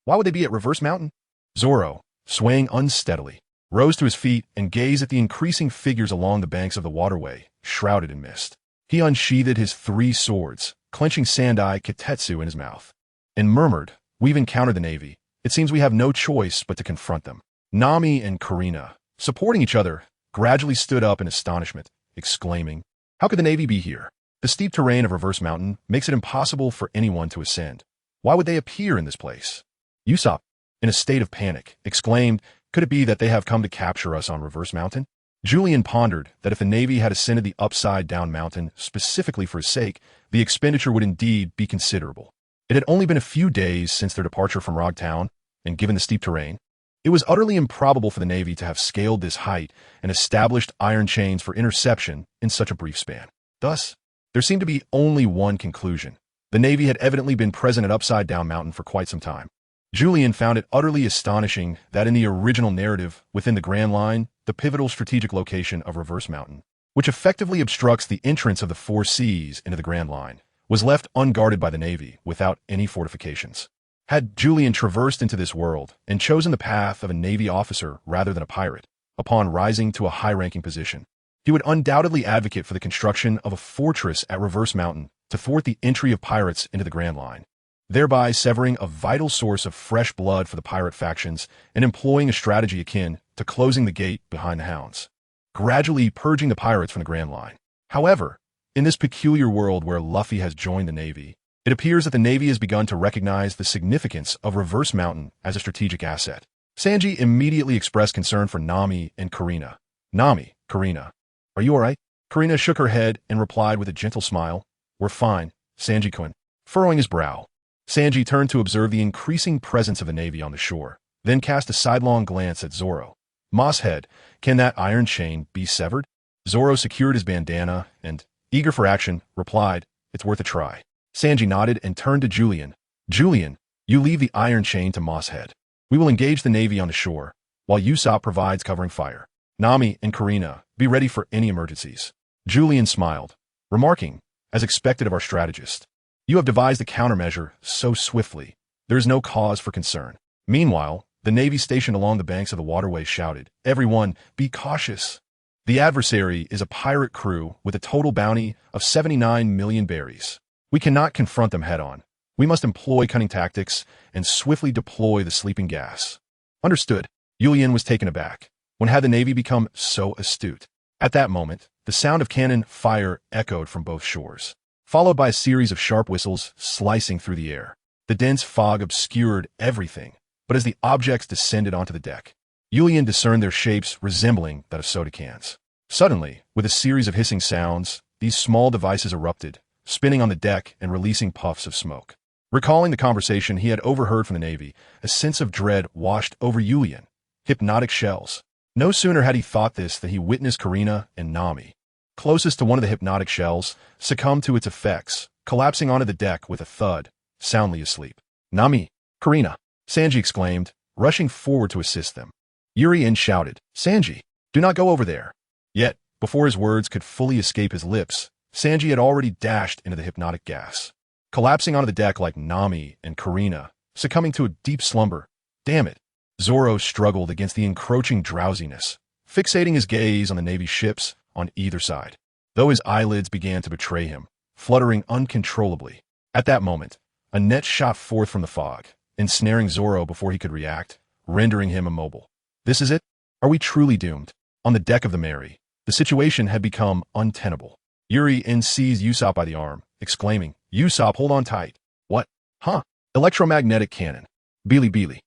Why would they be at Reverse Mountain? Zoro, swaying unsteadily, rose to his feet and gazed at the increasing figures along the banks of the waterway, shrouded in mist. He unsheathed his 3 swords, clenching Sandai Kitetsu in his mouth, and murmured, "We've encountered the Navy. It seems we have no choice but to confront them." Nami and Kurina, supporting each other, gradually stood up in astonishment, exclaiming, "How could the Navy be here? The steep terrain of Reverse Mountain makes it impossible for anyone to ascend. Why would they appear in this place?" Usopp, in a state of panic, exclaimed, "Could it be that they have come to capture us on Reverse Mountain?" Julian pondered that if the Navy had ascended the Upside-Down Mountain specifically for his sake, the expenditure would indeed be considerable. It had only been a few days since their departure from Rogtown, and given the steep terrain, it was utterly improbable for the Navy to have scaled this height and established iron chains for interception in such a brief span. Thus, there seemed to be only one conclusion. The Navy had evidently been present at Upside-Down Mountain for quite some time. Julian found it utterly astonishing that in the original narrative within the Grand Line, the pivotal strategic location of Reverse Mountain, which effectively obstructs the entrance of the 4 seas into the Grand Line, was left unguarded by the Navy without any fortifications. Had Julian traversed into this world and chosen the path of a Navy officer rather than a pirate, upon rising to a high-ranking position, he would undoubtedly advocate for the construction of a fortress at Reverse Mountain to thwart the entry of pirates into the Grand Line, thereby severing a vital source of fresh blood for the pirate factions and employing a strategy akin to closing the gate behind the hounds, gradually purging the pirates from the Grand Line. However, in this peculiar world where Luffy has joined the Navy, it appears that the Navy has begun to recognize the significance of Reverse Mountain as a strategic asset. Sanji immediately expressed concern for Nami and Kurina. "Nami, Kurina, are you alright?" Kurina shook her head and replied with a gentle smile, "We're fine, Sanji-kun," furrowing his brow. Sanji turned to observe the increasing presence of the Navy on the shore, then cast a sidelong glance at Zoro. "Mosshead, can that iron chain be severed?" Zoro secured his bandana and, eager for action, replied, "It's worth a try." Sanji nodded and turned to Julian. "Julian, you leave the iron chain to Mosshead. We will engage the Navy on the shore, while Usopp provides covering fire. Nami and Kurina, be ready for any emergencies." Julian smiled, remarking, as expected of our strategist, "You have devised a countermeasure so swiftly, there is no cause for concern." Meanwhile, the Navy stationed along the banks of the waterway shouted, "Everyone, be cautious. The adversary is a pirate crew with a total bounty of 79 million berries. We cannot confront them head-on. We must employ cunning tactics and swiftly deploy the sleeping gas." "Understood." Julian was taken aback. When had the Navy become so astute? At that moment, the sound of cannon fire echoed from both shores, followed by a series of sharp whistles slicing through the air. The dense fog obscured everything, but as the objects descended onto the deck, Yulian discerned their shapes resembling that of soda cans. Suddenly, with a series of hissing sounds, these small devices erupted, spinning on the deck and releasing puffs of smoke. Recalling the conversation he had overheard from the Navy, a sense of dread washed over Yulian. Hypnotic shells. No sooner had he thought this than he witnessed Karina and Nami, closest to one of the hypnotic shells, succumb to its effects, collapsing onto the deck with a thud, soundly asleep. "Nami, Karina," Sanji exclaimed, rushing forward to assist them. Yuri shouted, "Sanji, do not go over there." Yet, before his words could fully escape his lips, Sanji had already dashed into the hypnotic gas, collapsing onto the deck like Nami and Karina, succumbing to a deep slumber. Damn it. Zoro struggled against the encroaching drowsiness, fixating his gaze on the Navy ships on either side, though his eyelids began to betray him, fluttering uncontrollably. At that moment, a net shot forth from the fog, ensnaring Zoro before he could react, rendering him immobile. This is it? Are we truly doomed? On the deck of the Mary, the situation had become untenable. Yuri seized Usopp by the arm, exclaiming, "Usopp, hold on tight." "What? Huh? Electromagnetic cannon. Beely beely."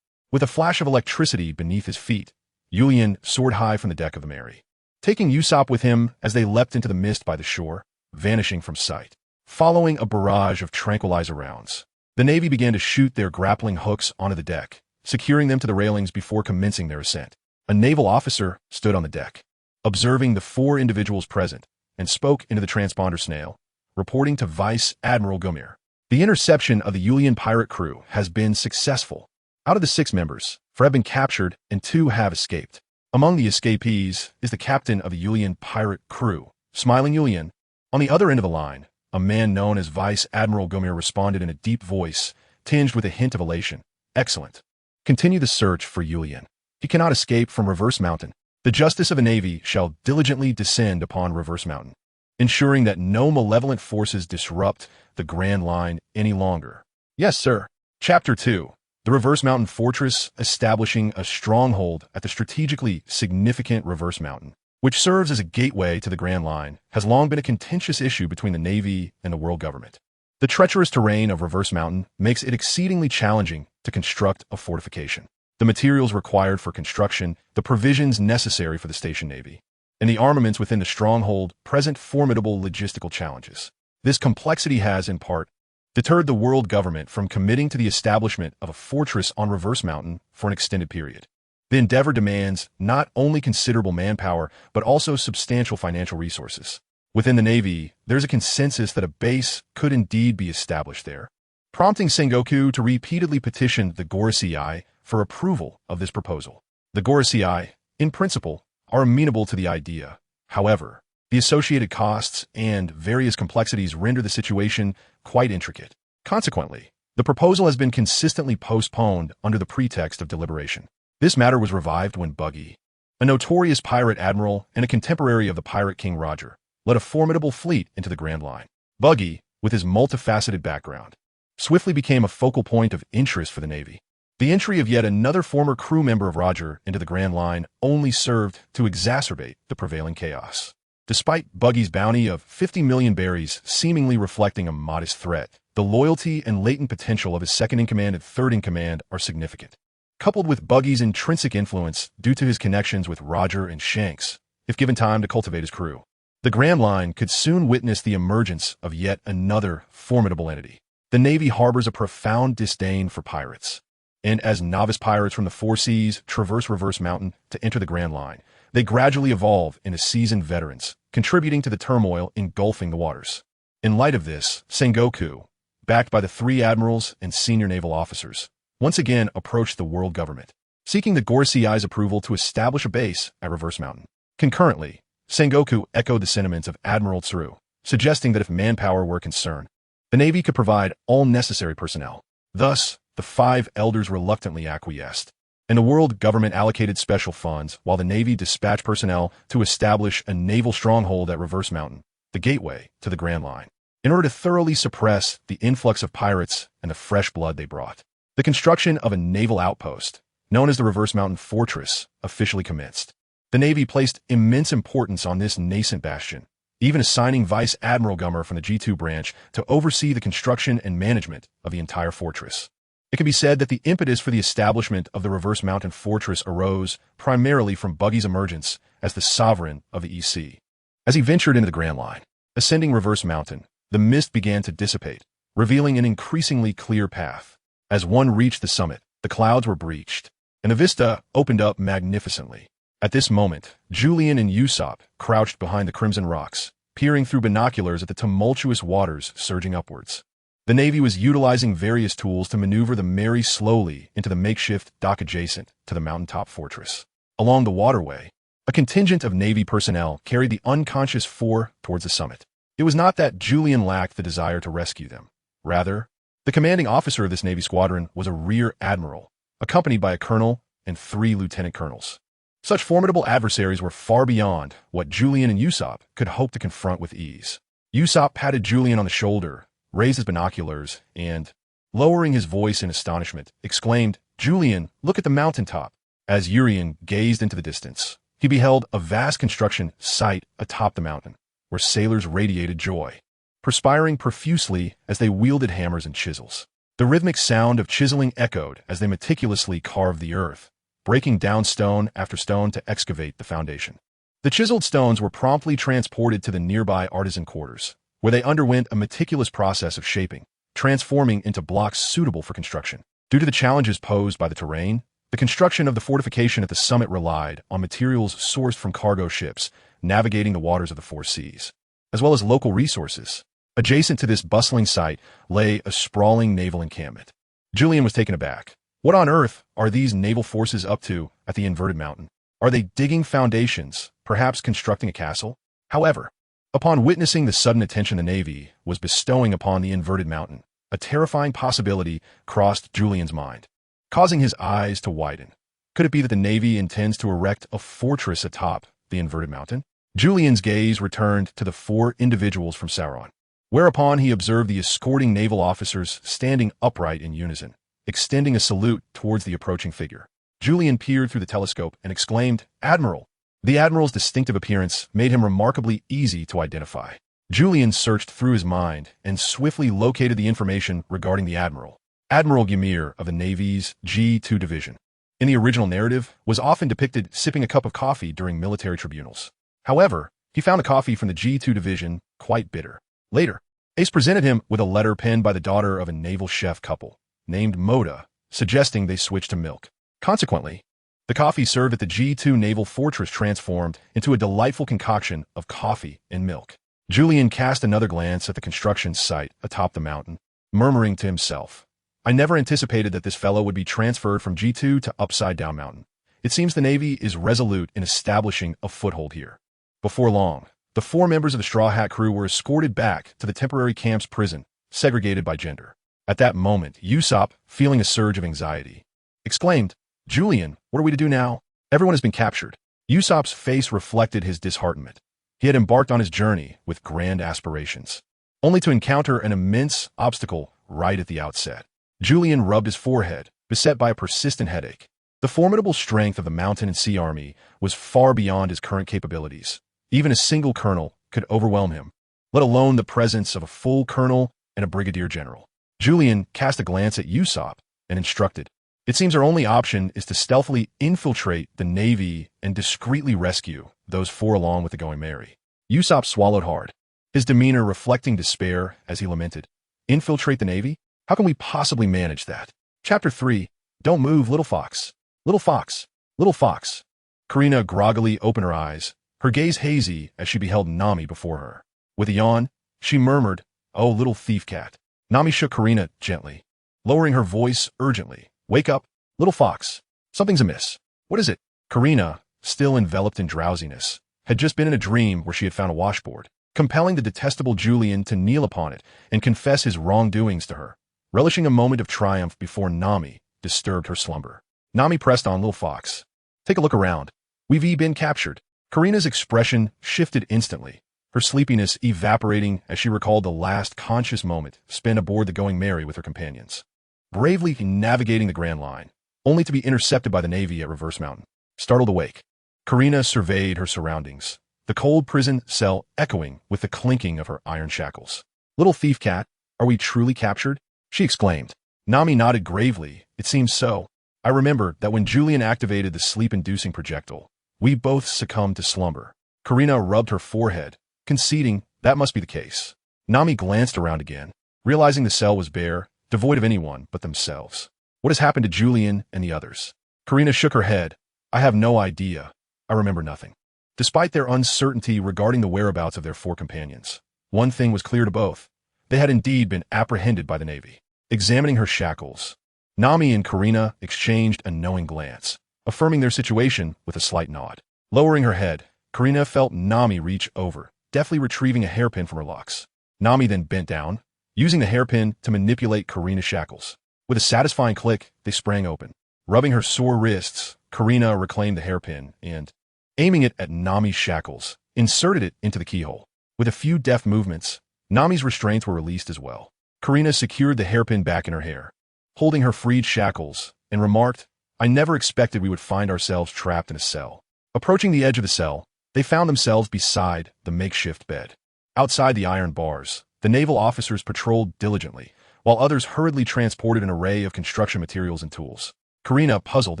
With a flash of electricity beneath his feet, Yulian soared high from the deck of the Mary, taking Usopp with him as they leapt into the mist by the shore, vanishing from sight. Following a barrage of tranquilizer rounds, the Navy began to shoot their grappling hooks onto the deck, securing them to the railings before commencing their ascent. A naval officer stood on the deck, observing the 4 individuals present, and spoke into the transponder snail, reporting to Vice Admiral Gomir. "The interception of the Yulian pirate crew has been successful. Out of the 6 members, 4 have been captured and 2 have escaped. Among the escapees is the captain of the Yulian pirate crew, Smiling Yulian." On the other end of the line, a man known as Vice Admiral Gomir responded in a deep voice, tinged with a hint of elation. "Excellent. Continue the search for Yulian. He cannot escape from Reverse Mountain. The justice of the Navy shall diligently descend upon Reverse Mountain, ensuring that no malevolent forces disrupt the Grand Line any longer." "Yes, sir." Chapter 2. The Reverse Mountain Fortress, establishing a stronghold at the strategically significant Reverse Mountain, which serves as a gateway to the Grand Line, has long been a contentious issue between the Navy and the world government. The treacherous terrain of Reverse Mountain makes it exceedingly challenging to construct a fortification. The materials required for construction, the provisions necessary for the station navy, and the armaments within the stronghold present formidable logistical challenges. This complexity has, in part, deterred the world government from committing to the establishment of a fortress on Reverse Mountain for an extended period. The endeavor demands not only considerable manpower, but also substantial financial resources. Within the Navy, there's a consensus that a base could indeed be established there, prompting Sengoku to repeatedly petition the Gorosei for approval of this proposal. The Gorosei, in principle, are amenable to the idea. However, the associated costs and various complexities render the situation quite intricate. Consequently, the proposal has been consistently postponed under the pretext of deliberation. This matter was revived when Buggy, a notorious pirate admiral and a contemporary of the pirate King Roger, led a formidable fleet into the Grand Line. Buggy, with his multifaceted background, swiftly became a focal point of interest for the Navy. The entry of yet another former crew member of Roger into the Grand Line only served to exacerbate the prevailing chaos. Despite Buggy's bounty of 50 million berries seemingly reflecting a modest threat, the loyalty and latent potential of his second-in-command and third-in-command are significant. Coupled with Buggy's intrinsic influence due to his connections with Roger and Shanks, if given time to cultivate his crew, the Grand Line could soon witness the emergence of yet another formidable entity. The Navy harbors a profound disdain for pirates, and as novice pirates from the 4 seas traverse Reverse Mountain to enter the Grand Line, they gradually evolve into seasoned veterans, contributing to the turmoil engulfing the waters. In light of this, Sengoku, backed by the 3 admirals and senior naval officers, once again approached the world government, seeking the Gorosei's approval to establish a base at Reverse Mountain. Concurrently, Sengoku echoed the sentiments of Admiral Tsuru, suggesting that if manpower were concerned, the Navy could provide all necessary personnel. Thus, the 5 elders reluctantly acquiesced, and the world government allocated special funds while the Navy dispatched personnel to establish a naval stronghold at Reverse Mountain, the gateway to the Grand Line, in order to thoroughly suppress the influx of pirates and the fresh blood they brought. The construction of a naval outpost, known as the Reverse Mountain Fortress, officially commenced. The Navy placed immense importance on this nascent bastion, even assigning Vice Admiral Gummer from the G2 branch to oversee the construction and management of the entire fortress. It can be said that the impetus for the establishment of the Reverse Mountain Fortress arose primarily from Buggy's emergence as the sovereign of the EC. As he ventured into the Grand Line, ascending Reverse Mountain, the mist began to dissipate, revealing an increasingly clear path. As one reached the summit, the clouds were breached, and the vista opened up magnificently. At this moment, Julian and Usopp crouched behind the crimson rocks, peering through binoculars at the tumultuous waters surging upwards. The Navy was utilizing various tools to maneuver the Mary slowly into the makeshift dock adjacent to the mountaintop fortress. Along the waterway, a contingent of Navy personnel carried the unconscious four towards the summit. It was not that Julian lacked the desire to rescue them. Rather, the commanding officer of this Navy squadron was a rear admiral, accompanied by a colonel and 3 lieutenant colonels. Such formidable adversaries were far beyond what Julian and Usopp could hope to confront with ease. Usopp patted Julian on the shoulder, raised his binoculars, and, lowering his voice in astonishment, exclaimed, "Julian, look at the mountaintop." As Urien gazed into the distance, he beheld a vast construction site atop the mountain, where sailors radiated joy, perspiring profusely as they wielded hammers and chisels. The rhythmic sound of chiseling echoed as they meticulously carved the earth, breaking down stone after stone to excavate the foundation. The chiseled stones were promptly transported to the nearby artisan quarters, where they underwent a meticulous process of shaping, transforming into blocks suitable for construction. Due to the challenges posed by the terrain, the construction of the fortification at the summit relied on materials sourced from cargo ships navigating the waters of the 4 seas, as well as local resources. Adjacent to this bustling site lay a sprawling naval encampment. Julian was taken aback. What on earth are these naval forces up to at the inverted mountain? Are they digging foundations, perhaps constructing a castle? However, upon witnessing the sudden attention the Navy was bestowing upon the inverted mountain, a terrifying possibility crossed Julian's mind, causing his eyes to widen. Could it be that the Navy intends to erect a fortress atop the inverted mountain? Julian's gaze returned to the 4 individuals from Sauron, whereupon he observed the escorting naval officers standing upright in unison, extending a salute towards the approaching figure. Julian peered through the telescope and exclaimed, "Admiral!" The Admiral's distinctive appearance made him remarkably easy to identify. Julian searched through his mind and swiftly located the information regarding the Admiral. Admiral Ymir of the Navy's G2 Division, in the original narrative, was often depicted sipping a cup of coffee during military tribunals. However, he found the coffee from the G2 Division quite bitter. Later, Ace presented him with a letter penned by the daughter of a naval chef couple, named Moda, suggesting they switch to milk. Consequently, the coffee served at the G2 naval fortress transformed into a delightful concoction of coffee and milk. Julian cast another glance at the construction site atop the mountain, murmuring to himself, "I never anticipated that this fellow would be transferred from G2 to Upside Down Mountain. It seems the Navy is resolute in establishing a foothold here." Before long, the 4 members of the Straw Hat crew were escorted back to the temporary camp's prison, segregated by gender. At that moment, Usopp, feeling a surge of anxiety, exclaimed, "Julian, what are we to do now? Everyone has been captured." Usopp's face reflected his disheartenment. He had embarked on his journey with grand aspirations, only to encounter an immense obstacle right at the outset. Julian rubbed his forehead, beset by a persistent headache. The formidable strength of the mountain and sea army was far beyond his current capabilities. Even a single colonel could overwhelm him, let alone the presence of a full colonel and a brigadier general. Julian cast a glance at Usopp and instructed, "It seems our only option is to stealthily infiltrate the Navy and discreetly rescue those 4 along with the Going Merry." Usopp swallowed hard, his demeanor reflecting despair as he lamented, "Infiltrate the Navy? How can we possibly manage that?" Chapter 3, Don't Move, Little Fox. Little Fox, Little Fox. Karina groggily opened her eyes, her gaze hazy as she beheld Nami before her. With a yawn, she murmured, "Oh, little thief cat." Nami shook Karina gently, lowering her voice urgently. "Wake up, little fox. Something's amiss." "What is it?" Karina, still enveloped in drowsiness, had just been in a dream where she had found a washboard, compelling the detestable Julian to kneel upon it and confess his wrongdoings to her, relishing a moment of triumph before Nami disturbed her slumber. Nami pressed on, "Little fox, take a look around. We've been captured." Karina's expression shifted instantly, her sleepiness evaporating as she recalled the last conscious moment spent aboard the Going Merry with her companions, bravely navigating the Grand Line, only to be intercepted by the Navy at Reverse Mountain. Startled awake, Karina surveyed her surroundings, the cold prison cell echoing with the clinking of her iron shackles. "Little thief cat, are we truly captured?" she exclaimed. Nami nodded gravely. "It seems so. I remember that when Julian activated the sleep-inducing projectile, we both succumbed to slumber." Karina rubbed her forehead, conceding that must be the case. Nami glanced around again, realizing the cell was bare, devoid of anyone but themselves. "What has happened to Julian and the others?" Karina shook her head. "I have no idea. I remember nothing." Despite their uncertainty regarding the whereabouts of their four companions, one thing was clear to both. They had indeed been apprehended by the Navy. Examining her shackles, Nami and Karina exchanged a knowing glance, affirming their situation with a slight nod. Lowering her head, Karina felt Nami reach over, deftly retrieving a hairpin from her locks. Nami then bent down, using the hairpin to manipulate Karina's shackles. With a satisfying click, they sprang open. Rubbing her sore wrists, Karina reclaimed the hairpin and, aiming it at Nami's shackles, inserted it into the keyhole. With a few deft movements, Nami's restraints were released as well. Karina secured the hairpin back in her hair, holding her freed shackles, and remarked, "I never expected we would find ourselves trapped in a cell." Approaching the edge of the cell, they found themselves beside the makeshift bed. Outside the iron bars, the naval officers patrolled diligently, while others hurriedly transported an array of construction materials and tools. Karina, puzzled,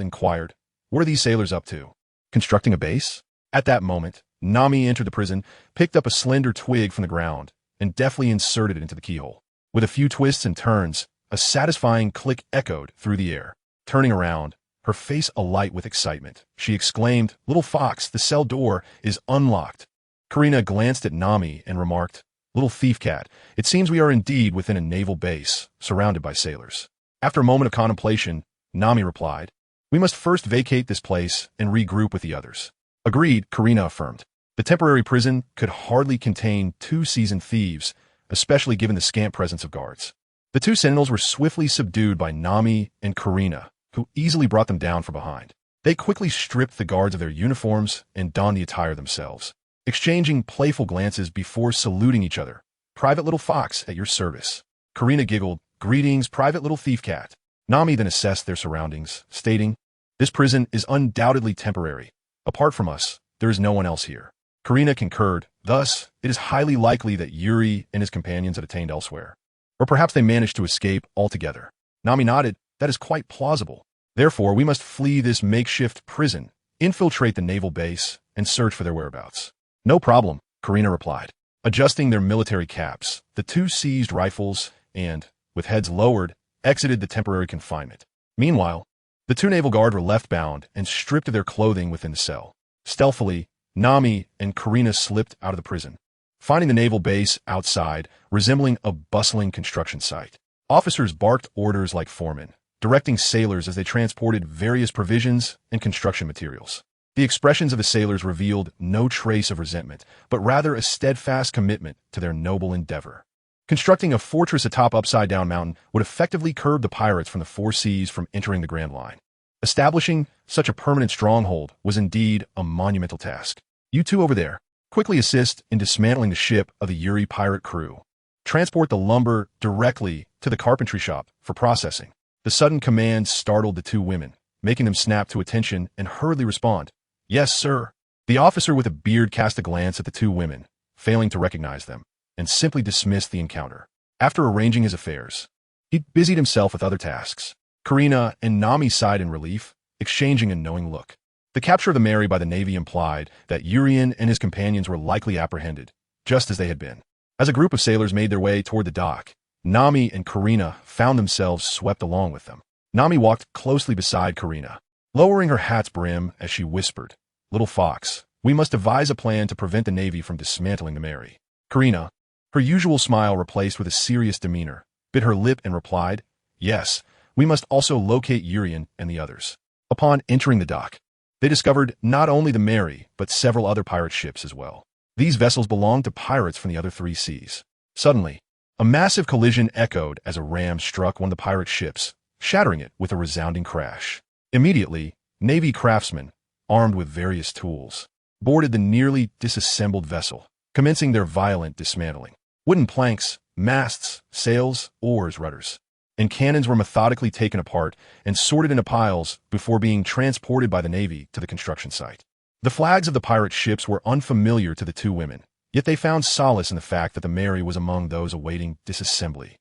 inquired, "What are these sailors up to? Constructing a base?" At that moment, Nami entered the prison, picked up a slender twig from the ground, and deftly inserted it into the keyhole. With a few twists and turns, a satisfying click echoed through the air. Turning around, her face alight with excitement, she exclaimed, "Little fox, the cell door is unlocked." Karina glanced at Nami and remarked, "Little thief cat, it seems we are indeed within a naval base, surrounded by sailors." After a moment of contemplation, Nami replied, "We must first vacate this place and regroup with the others." "Agreed," Karina affirmed. The temporary prison could hardly contain two seasoned thieves, especially given the scant presence of guards. The two sentinels were swiftly subdued by Nami and Karina, who easily brought them down from behind. They quickly stripped the guards of their uniforms and donned the attire themselves, exchanging playful glances before saluting each other. "Private Little Fox, at your service." Karina giggled, "Greetings, Private Little Thief Cat." Nami then assessed their surroundings, stating, "This prison is undoubtedly temporary. Apart from us, there is no one else here." Karina concurred, "Thus, it is highly likely that Yuri and his companions had attained elsewhere. Or perhaps they managed to escape altogether." Nami nodded, "That is quite plausible. Therefore, we must flee this makeshift prison, infiltrate the naval base, and search for their whereabouts." "No problem," Karina replied. Adjusting their military caps, the two seized rifles and, with heads lowered, exited the temporary confinement. Meanwhile, the two naval guards were left bound and stripped of their clothing within the cell. Stealthily, Nami and Karina slipped out of the prison, finding the naval base outside, resembling a bustling construction site. Officers barked orders like foremen, directing sailors as they transported various provisions and construction materials. The expressions of the sailors revealed no trace of resentment, but rather a steadfast commitment to their noble endeavor. Constructing a fortress atop Upside-Down Mountain would effectively curb the pirates from the four seas from entering the Grand Line. Establishing such a permanent stronghold was indeed a monumental task. "You two over there, quickly assist in dismantling the ship of the Yuri pirate crew. Transport the lumber directly to the carpentry shop for processing." The sudden command startled the two women, making them snap to attention and hurriedly respond, "Yes, sir." The officer with a beard cast a glance at the two women, failing to recognize them, and simply dismissed the encounter. After arranging his affairs, he busied himself with other tasks. Karina and Nami sighed in relief, exchanging a knowing look. The capture of the Mary by the Navy implied that Urian and his companions were likely apprehended, just as they had been. As a group of sailors made their way toward the dock, Nami and Karina found themselves swept along with them. Nami walked closely beside Karina, lowering her hat's brim as she whispered, "Little Fox, we must devise a plan to prevent the Navy from dismantling the Mary." Karina, her usual smile replaced with a serious demeanor, bit her lip and replied, "Yes, we must also locate Urian and the others." Upon entering the dock, they discovered not only the Mary, but several other pirate ships as well. These vessels belonged to pirates from the other three seas. Suddenly, a massive collision echoed as a ram struck one of the pirate ships, shattering it with a resounding crash. Immediately, Navy craftsmen, armed with various tools, boarded the nearly disassembled vessel, commencing their violent dismantling. Wooden planks, masts, sails, oars, rudders, and cannons were methodically taken apart and sorted into piles before being transported by the Navy to the construction site. The flags of the pirate ships were unfamiliar to the two women, yet they found solace in the fact that the Mary was among those awaiting disassembly,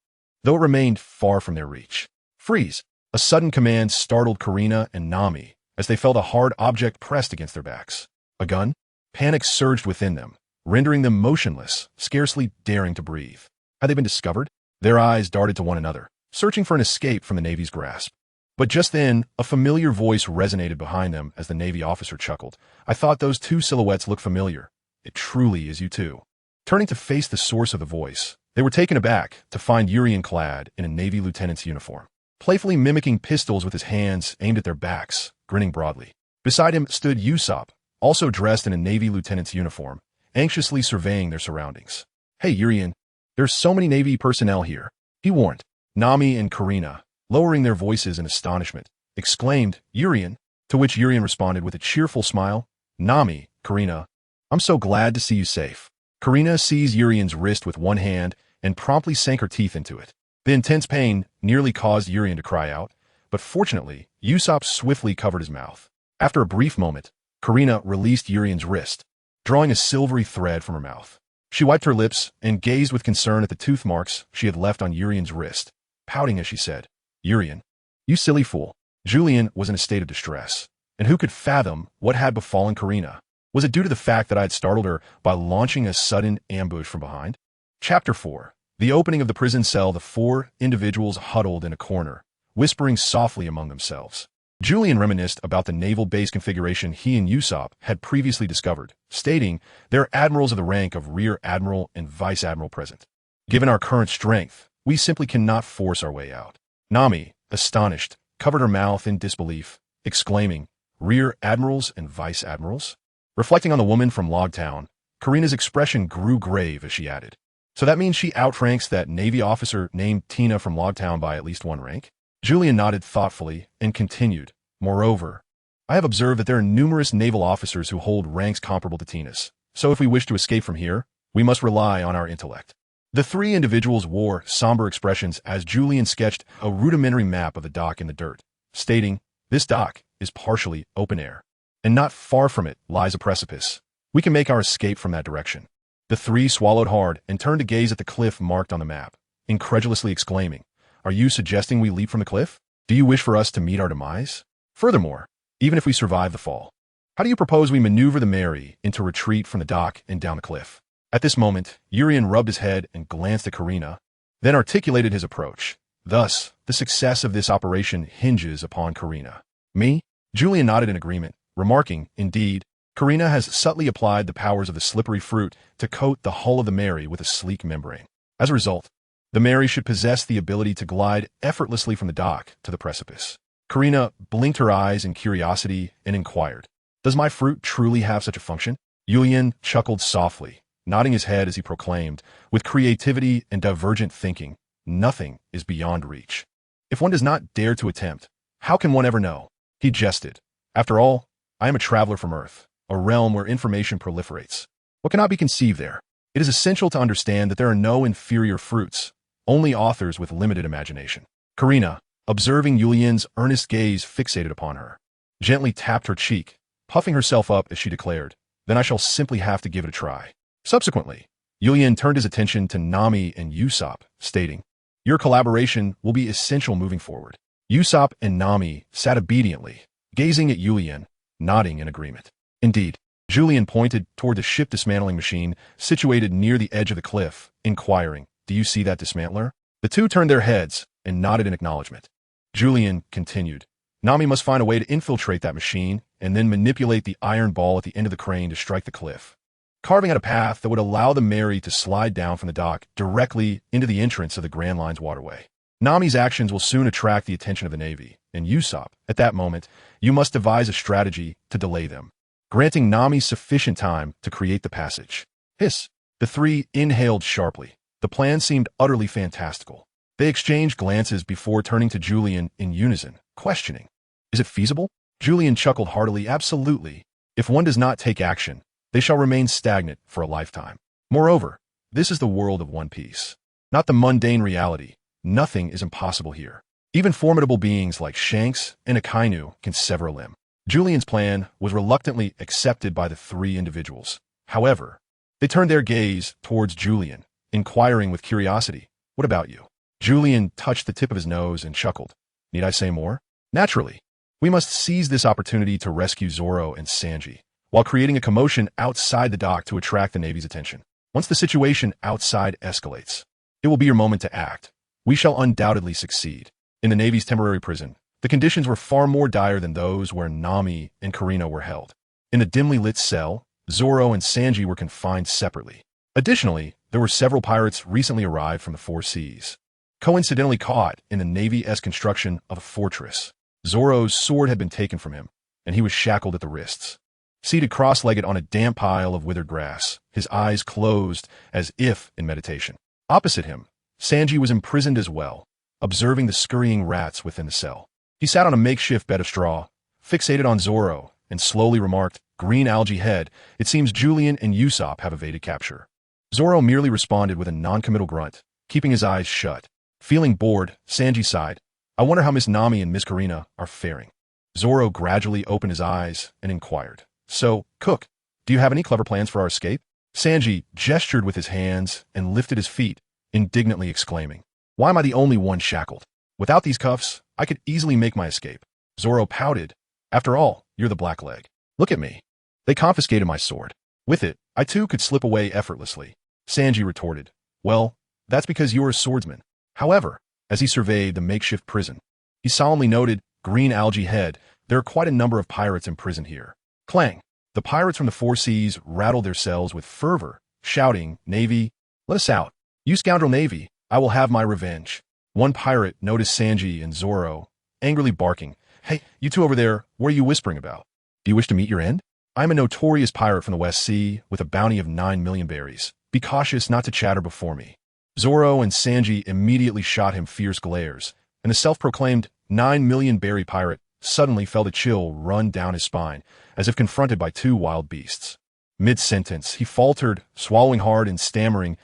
though it remained far from their reach. Freeze! A sudden command startled Karina and Nami as they felt a hard object pressed against their backs. A gun? Panic surged within them, rendering them motionless, scarcely daring to breathe. Had they been discovered? Their eyes darted to one another, searching for an escape from the Navy's grasp. But just then, a familiar voice resonated behind them as the Navy officer chuckled. "I thought those two silhouettes looked familiar. It truly is you two." Turning to face the source of the voice, they were taken aback to find Urien clad in a Navy lieutenant's uniform, playfully mimicking pistols with his hands aimed at their backs, grinning broadly. Beside him stood Usopp, also dressed in a Navy lieutenant's uniform, anxiously surveying their surroundings. "Hey, Urien, there's so many Navy personnel here," he warned. Nami and Karina, lowering their voices in astonishment, exclaimed, "Urien," to which Urien responded with a cheerful smile. "Nami, Karina, I'm so glad to see you safe." Karina seized Urien's wrist with one hand and promptly sank her teeth into it. The intense pain nearly caused Urien to cry out, but fortunately, Usopp swiftly covered his mouth. After a brief moment, Karina released Urien's wrist, drawing a silvery thread from her mouth. She wiped her lips and gazed with concern at the tooth marks she had left on Urien's wrist, pouting as she said, "Urien, you silly fool." Julian was in a state of distress, and who could fathom what had befallen Karina? Was it due to the fact that I had startled her by launching a sudden ambush from behind? Chapter 4. The opening of the prison cell. The four individuals huddled in a corner, whispering softly among themselves. Julian reminisced about the naval base configuration he and Usopp had previously discovered, stating there are admirals of the rank of Rear Admiral and Vice Admiral present. Given our current strength, we simply cannot force our way out. Nami, astonished, covered her mouth in disbelief, exclaiming, "Rear Admirals and Vice Admirals?" Reflecting on the woman from Logtown, Karina's expression grew grave as she added, "So that means she outranks that Navy officer named Tina from Logtown by at least one rank?" Julian nodded thoughtfully and continued, "Moreover, I have observed that there are numerous naval officers who hold ranks comparable to Tina's, so if we wish to escape from here, we must rely on our intellect." The three individuals wore somber expressions as Julian sketched a rudimentary map of the dock in the dirt, stating, "This dock is partially open air, and not far from it lies a precipice. We can make our escape from that direction." The three swallowed hard and turned to gaze at the cliff marked on the map, incredulously exclaiming, "Are you suggesting we leap from the cliff? Do you wish for us to meet our demise? Furthermore, even if we survive the fall, how do you propose we maneuver the Mary into retreat from the dock and down the cliff?" At this moment, Urien rubbed his head and glanced at Karina, then articulated his approach. "Thus, the success of this operation hinges upon Karina." "Me?" Julian nodded in agreement, remarking, "Indeed, Karina has subtly applied the powers of the slippery fruit to coat the hull of the Mary with a sleek membrane. As a result, the Mary should possess the ability to glide effortlessly from the dock to the precipice." Karina blinked her eyes in curiosity and inquired, "Does my fruit truly have such a function?" Julian chuckled softly, nodding his head as he proclaimed, "With creativity and divergent thinking, nothing is beyond reach. If one does not dare to attempt, how can one ever know?" He jested. "After all, I am a traveler from Earth, a realm where information proliferates. What cannot be conceived there? It is essential to understand that there are no inferior fruits, only authors with limited imagination." Karina, observing Julian's earnest gaze fixated upon her, gently tapped her cheek, puffing herself up as she declared, "Then I shall simply have to give it a try." Subsequently, Julian turned his attention to Nami and Usopp, stating, "Your collaboration will be essential moving forward." Usopp and Nami sat obediently, gazing at Julian, nodding in agreement. "Indeed." Julian pointed toward the ship dismantling machine situated near the edge of the cliff, inquiring, "Do you see that dismantler?" The two turned their heads and nodded in acknowledgement. Julian continued, "Nami must find a way to infiltrate that machine and then manipulate the iron ball at the end of the crane to strike the cliff, carving out a path that would allow the Mary to slide down from the dock directly into the entrance of the Grand Line's waterway. Nami's actions will soon attract the attention of the Navy, and Usopp, at that moment, you must devise a strategy to delay them, granting Nami sufficient time to create the passage." Hiss! The three inhaled sharply. The plan seemed utterly fantastical. They exchanged glances before turning to Julian in unison, questioning, "Is it feasible?" Julian chuckled heartily, "Absolutely. If one does not take action, they shall remain stagnant for a lifetime. Moreover, this is the world of One Piece, not the mundane reality. Nothing is impossible here. Even formidable beings like Shanks and Akainu can sever a limb." Julian's plan was reluctantly accepted by the three individuals. However, they turned their gaze towards Julian, inquiring with curiosity, "What about you?" Julian touched the tip of his nose and chuckled. "Need I say more?" "Naturally. We must seize this opportunity to rescue Zoro and Sanji, while creating a commotion outside the dock to attract the Navy's attention. Once the situation outside escalates, it will be your moment to act. We shall undoubtedly succeed." In the Navy's temporary prison, the conditions were far more dire than those where Nami and Karina were held. In the dimly lit cell, Zoro and Sanji were confined separately. Additionally, there were several pirates recently arrived from the Four Seas, coincidentally caught in the Navy-esque construction of a fortress. Zoro's sword had been taken from him, and he was shackled at the wrists. Seated cross-legged on a damp pile of withered grass, his eyes closed as if in meditation. Opposite him, Sanji was imprisoned as well, observing the scurrying rats within the cell. He sat on a makeshift bed of straw, fixated on Zoro, and slowly remarked, "Green algae head, it seems Julian and Usopp have evaded capture." Zoro merely responded with a non-committal grunt, keeping his eyes shut. Feeling bored, Sanji sighed, "I wonder how Miss Nami and Miss Karina are faring." Zoro gradually opened his eyes and inquired, "So, Cook, do you have any clever plans for our escape?" Sanji gestured with his hands and lifted his feet, indignantly exclaiming, "Why am I the only one shackled? Without these cuffs, I could easily make my escape." Zoro pouted, "After all, you're the Blackleg. Look at me. They confiscated my sword. With it, I too could slip away effortlessly." Sanji retorted, "Well, that's because you're a swordsman." However, as he surveyed the makeshift prison, he solemnly noted, "Green algae head, there are quite a number of pirates imprisoned here." Clang! The pirates from the Four Seas rattled their cells with fervor, shouting, "Navy, let us out. You scoundrel Navy, I will have my revenge." One pirate noticed Sanji and Zoro, angrily barking, "Hey, you two over there, what are you whispering about? Do you wish to meet your end? I am a notorious pirate from the West Sea with a bounty of 9 million berries. Be cautious not to chatter before me." Zoro and Sanji immediately shot him fierce glares, and the self-proclaimed 9 million berry pirate suddenly felt a chill run down his spine, as if confronted by two wild beasts. Mid-sentence, he faltered, swallowing hard and stammering,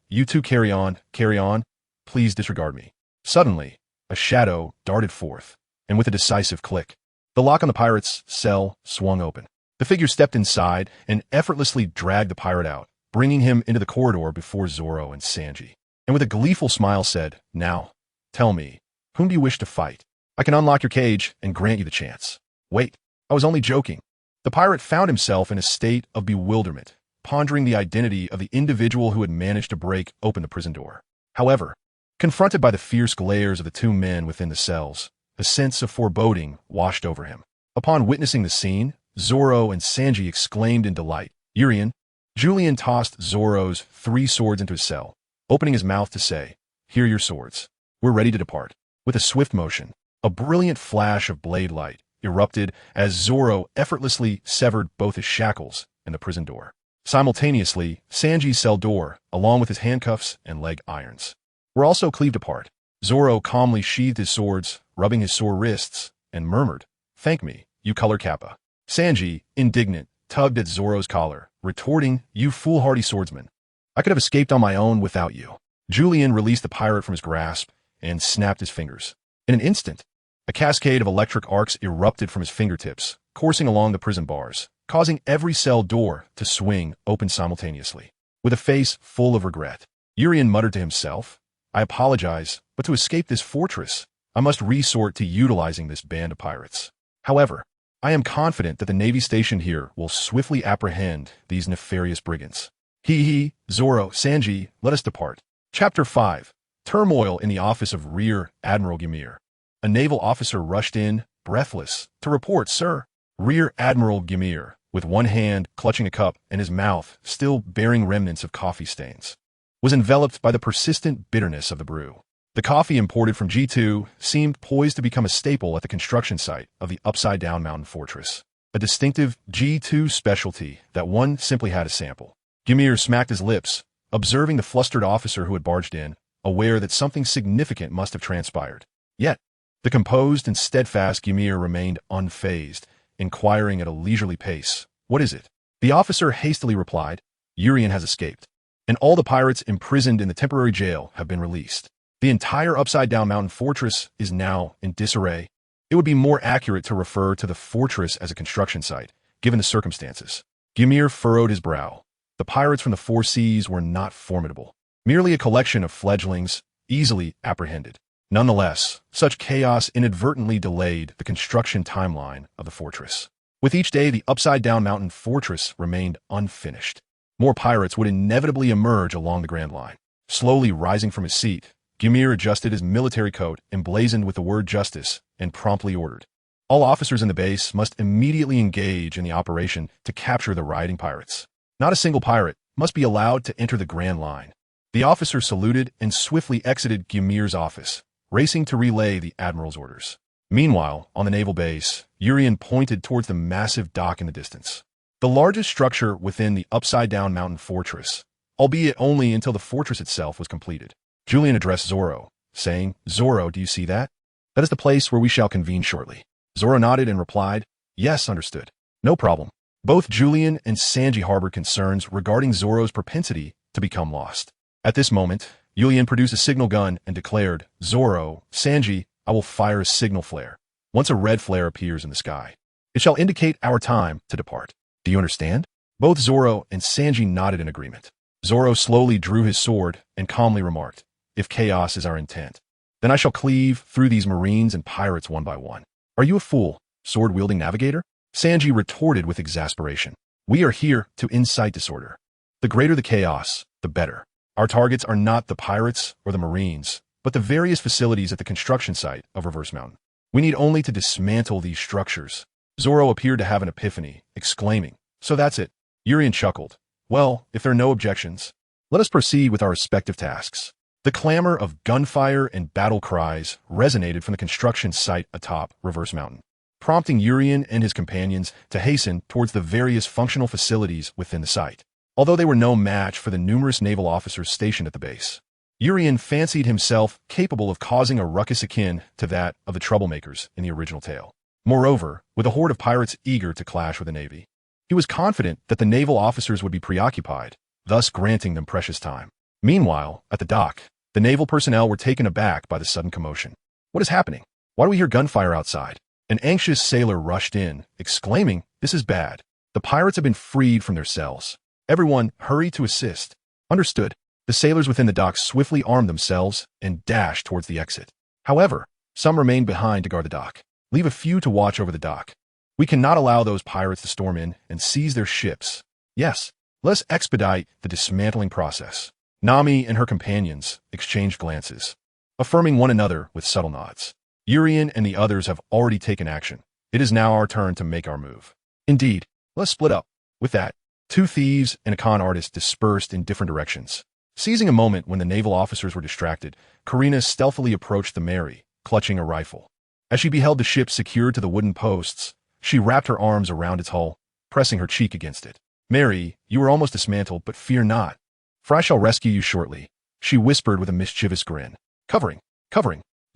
"You two carry on, please disregard me." Suddenly, a shadow darted forth, and with a decisive click, the lock on the pirate's cell swung open. The figure stepped inside and effortlessly dragged the pirate out, bringing him into the corridor before Zoro and Sanji, and with a gleeful smile said, "Now, tell me, whom do you wish to fight? I can unlock your cage and grant you the chance." "Wait, I was only joking." The pirate found himself in a state of bewilderment, pondering the identity of the individual who had managed to break open the prison door. However, confronted by the fierce glares of the two men within the cells, a sense of foreboding washed over him. Upon witnessing the scene, Zoro and Sanji exclaimed in delight, "Urian!" Julian tossed Zoro's 3 swords into his cell, opening his mouth to say, "Here are your swords. We're ready to depart." With a swift motion, a brilliant flash of blade light erupted as Zoro effortlessly severed both his shackles and the prison door. Simultaneously, Sanji's cell door, along with his handcuffs and leg irons, were also cleaved apart. Zoro calmly sheathed his swords, rubbing his sore wrists, and murmured, "Thank me, you color kappa." Sanji, indignant, tugged at Zoro's collar, retorting, "You foolhardy swordsman. I could have escaped on my own without you." Julian released the pirate from his grasp and snapped his fingers. In an instant, a cascade of electric arcs erupted from his fingertips, coursing along the prison bars, causing every cell door to swing open simultaneously. With a face full of regret, Urian muttered to himself, "I apologize, but to escape this fortress, I must resort to utilizing this band of pirates. However, I am confident that the Navy stationed here will swiftly apprehend these nefarious brigands." Zoro, Sanji, let us depart. Chapter 5. Turmoil in the office of Rear Admiral Ymir. A naval officer rushed in, breathless, to report, "Sir." Rear Admiral Ymir, with one hand clutching a cup and his mouth still bearing remnants of coffee stains, was enveloped by the persistent bitterness of the brew. The coffee imported from G2 seemed poised to become a staple at the construction site of the upside-down mountain fortress, a distinctive G2 specialty that one simply had to sample. Ymir smacked his lips, observing the flustered officer who had barged in, aware that something significant must have transpired. Yet, the composed and steadfast Ymir remained unfazed, inquiring at a leisurely pace, "What is it?" The officer hastily replied, "Urian has escaped, and all the pirates imprisoned in the temporary jail have been released. The entire upside-down mountain fortress is now in disarray." It would be more accurate to refer to the fortress as a construction site, given the circumstances. Ymir furrowed his brow. The pirates from the Four Seas were not formidable, merely a collection of fledglings, easily apprehended. Nonetheless, such chaos inadvertently delayed the construction timeline of the fortress. With each day, the upside-down mountain fortress remained unfinished. More pirates would inevitably emerge along the Grand Line. Slowly rising from his seat, Ymir adjusted his military coat emblazoned with the word justice and promptly ordered. All officers in the base must immediately engage in the operation to capture the rioting pirates. Not a single pirate must be allowed to enter the Grand Line. The officer saluted and swiftly exited Ymir's office, racing to relay the admiral's orders. Meanwhile, on the naval base, Urien pointed towards the massive dock in the distance. The largest structure within the upside-down mountain fortress, albeit only until the fortress itself was completed. Julian addressed Zoro, saying, "Zoro, do you see that? That is the place where we shall convene shortly." Zoro nodded and replied, "Yes, understood. No problem." Both Julian and Sanji harbored concerns regarding Zoro's propensity to become lost. At this moment, Julian produced a signal gun and declared, "Zoro, Sanji, I will fire a signal flare. Once a red flare appears in the sky, it shall indicate our time to depart. Do you understand?" Both Zoro and Sanji nodded in agreement. Zoro slowly drew his sword and calmly remarked, "If chaos is our intent, then I shall cleave through these marines and pirates one by one." "Are you a fool, sword-wielding navigator?" Sanji retorted with exasperation. "We are here to incite disorder. The greater the chaos, the better. Our targets are not the pirates or the marines, but the various facilities at the construction site of Reverse Mountain. We need only to dismantle these structures." Zoro appeared to have an epiphany, exclaiming, "So that's it." Urien chuckled. "Well, if there are no objections, let us proceed with our respective tasks." The clamor of gunfire and battle cries resonated from the construction site atop Reverse Mountain, prompting Urien and his companions to hasten towards the various functional facilities within the site. Although they were no match for the numerous naval officers stationed at the base, Urien fancied himself capable of causing a ruckus akin to that of the troublemakers in the original tale. Moreover, with a horde of pirates eager to clash with the Navy, he was confident that the naval officers would be preoccupied, thus granting them precious time. Meanwhile, at the dock, the naval personnel were taken aback by the sudden commotion. "What is happening? Why do we hear gunfire outside?" An anxious sailor rushed in, exclaiming, "This is bad. The pirates have been freed from their cells. Everyone, hurry to assist." "Understood." The sailors within the dock swiftly armed themselves and dashed towards the exit. However, some remained behind to guard the dock. "Leave a few to watch over the dock. We cannot allow those pirates to storm in and seize their ships. Yes, let's expedite the dismantling process." Nami and her companions exchanged glances, affirming one another with subtle nods. Urien and the others have already taken action. It is now our turn to make our move. "Indeed, let's split up." With that, two thieves and a con artist dispersed in different directions. Seizing a moment when the naval officers were distracted, Karina stealthily approached the Mary, clutching a rifle. As she beheld the ship secured to the wooden posts, she wrapped her arms around its hull, pressing her cheek against it. "Mary, you are almost dismantled, but fear not, for I shall rescue you shortly," she whispered with a mischievous grin. Covering.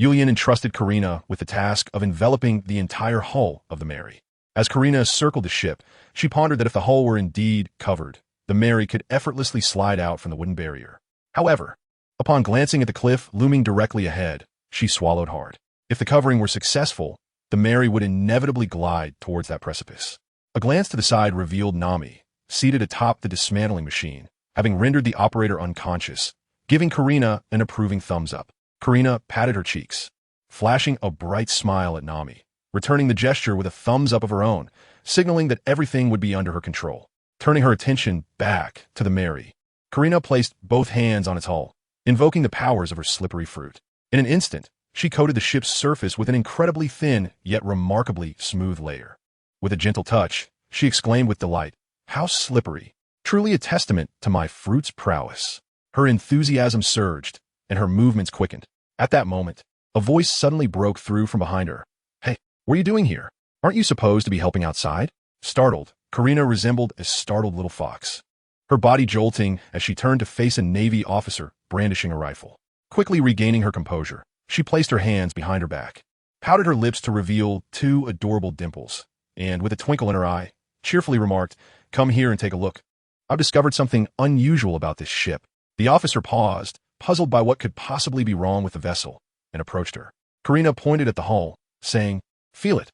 Julian entrusted Karina with the task of enveloping the entire hull of the Mary. As Karina circled the ship, she pondered that if the hull were indeed covered, the Mary could effortlessly slide out from the wooden barrier. However, upon glancing at the cliff looming directly ahead, she swallowed hard. If the covering were successful, the Mary would inevitably glide towards that precipice. A glance to the side revealed Nami, seated atop the dismantling machine, having rendered the operator unconscious, giving Karina an approving thumbs up. Karina patted her cheeks, flashing a bright smile at Nami, returning the gesture with a thumbs up of her own, signaling that everything would be under her control. Turning her attention back to the Mary, Karina placed both hands on its hull, invoking the powers of her slippery fruit. In an instant, she coated the ship's surface with an incredibly thin, yet remarkably smooth layer. With a gentle touch, she exclaimed with delight, "How slippery! Truly a testament to my fruit's prowess." Her enthusiasm surged, and her movements quickened. At that moment, a voice suddenly broke through from behind her. "Hey, what are you doing here? Aren't you supposed to be helping outside?" Startled, Karina resembled a startled little fox, her body jolting as she turned to face a Navy officer brandishing a rifle. Quickly regaining her composure, she placed her hands behind her back, pouted her lips to reveal two adorable dimples, and with a twinkle in her eye, cheerfully remarked, "Come here and take a look. I've discovered something unusual about this ship." The officer paused, puzzled by what could possibly be wrong with the vessel, and approached her. Karina pointed at the hull, saying, Feel it.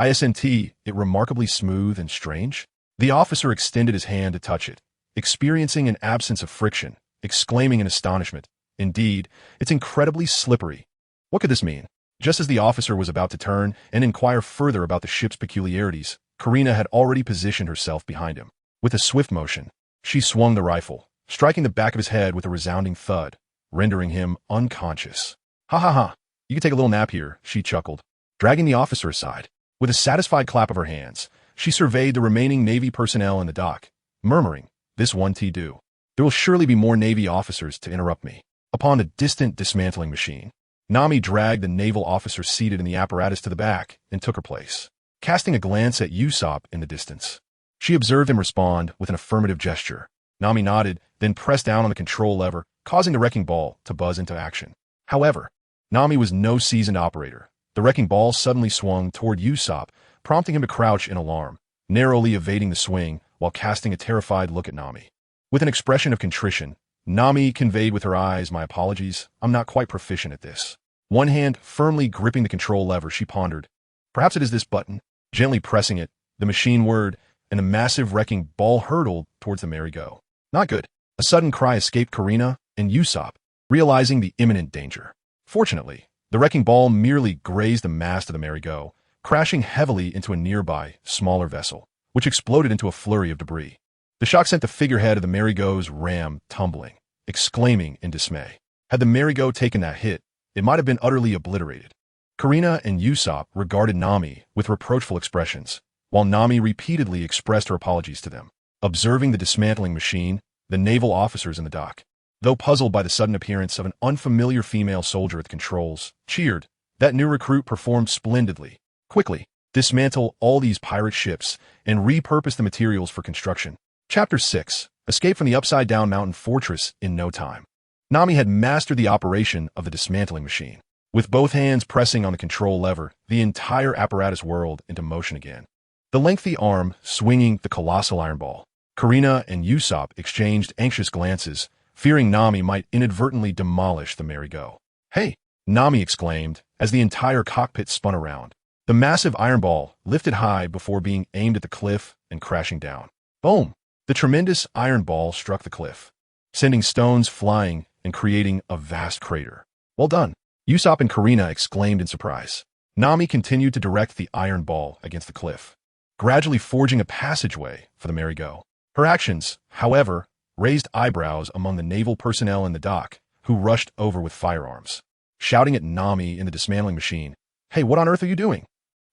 Isn't it remarkably smooth and strange? The officer extended his hand to touch it, experiencing an absence of friction, exclaiming in astonishment, "Indeed, it's incredibly slippery." What could this mean? Just as the officer was about to turn and inquire further about the ship's peculiarities, Karina had already positioned herself behind him. With a swift motion, she swung the rifle, striking the back of his head with a resounding thud, rendering him unconscious. "Ha ha ha, you can take a little nap here," she chuckled, dragging the officer aside. With a satisfied clap of her hands, she surveyed the remaining Navy personnel in the dock, murmuring, "This one-t do. There will surely be more Navy officers to interrupt me." Upon a distant dismantling machine, Nami dragged the naval officer seated in the apparatus to the back and took her place. Casting a glance at Usopp in the distance, she observed him respond with an affirmative gesture. Nami nodded, then pressed down on the control lever, causing the wrecking ball to buzz into action. However, Nami was no seasoned operator. The wrecking ball suddenly swung toward Usopp, prompting him to crouch in alarm, narrowly evading the swing while casting a terrified look at Nami. With an expression of contrition, Nami conveyed with her eyes, "My apologies, I'm not quite proficient at this." One hand firmly gripping the control lever, she pondered, "Perhaps it is this button." Gently pressing it, the machine whirred, and the massive wrecking ball hurtled towards the merry-go. Not good. A sudden cry escaped Karina and Usopp, realizing the imminent danger. Fortunately, the wrecking ball merely grazed the mast of the merry-go, crashing heavily into a nearby, smaller vessel, which exploded into a flurry of debris. The shock sent the figurehead of the merry-go's ram tumbling, exclaiming in dismay. Had the merry-go taken that hit, it might have been utterly obliterated. Karina and Usopp regarded Nami with reproachful expressions, while Nami repeatedly expressed her apologies to them. Observing the dismantling machine, the naval officers in the dock, though puzzled by the sudden appearance of an unfamiliar female soldier at the controls, cheered. That new recruit performed splendidly. Quickly, dismantle all these pirate ships and repurpose the materials for construction. Chapter 6. Escape from the upside-down mountain fortress in no time. Nami had mastered the operation of the dismantling machine. With both hands pressing on the control lever, the entire apparatus whirled into motion again. The lengthy arm swinging the colossal iron ball. Karina and Usopp exchanged anxious glances, fearing Nami might inadvertently demolish the merry-go. "Hey!" Nami exclaimed as the entire cockpit spun around. The massive iron ball lifted high before being aimed at the cliff and crashing down. Boom! The tremendous iron ball struck the cliff, sending stones flying and creating a vast crater. "Well done!" Usopp and Karina exclaimed in surprise. Nami continued to direct the iron ball against the cliff, gradually forging a passageway for the merry-go. Her actions, however, raised eyebrows among the naval personnel in the dock, who rushed over with firearms, shouting at Nami in the dismantling machine, "Hey, what on earth are you doing?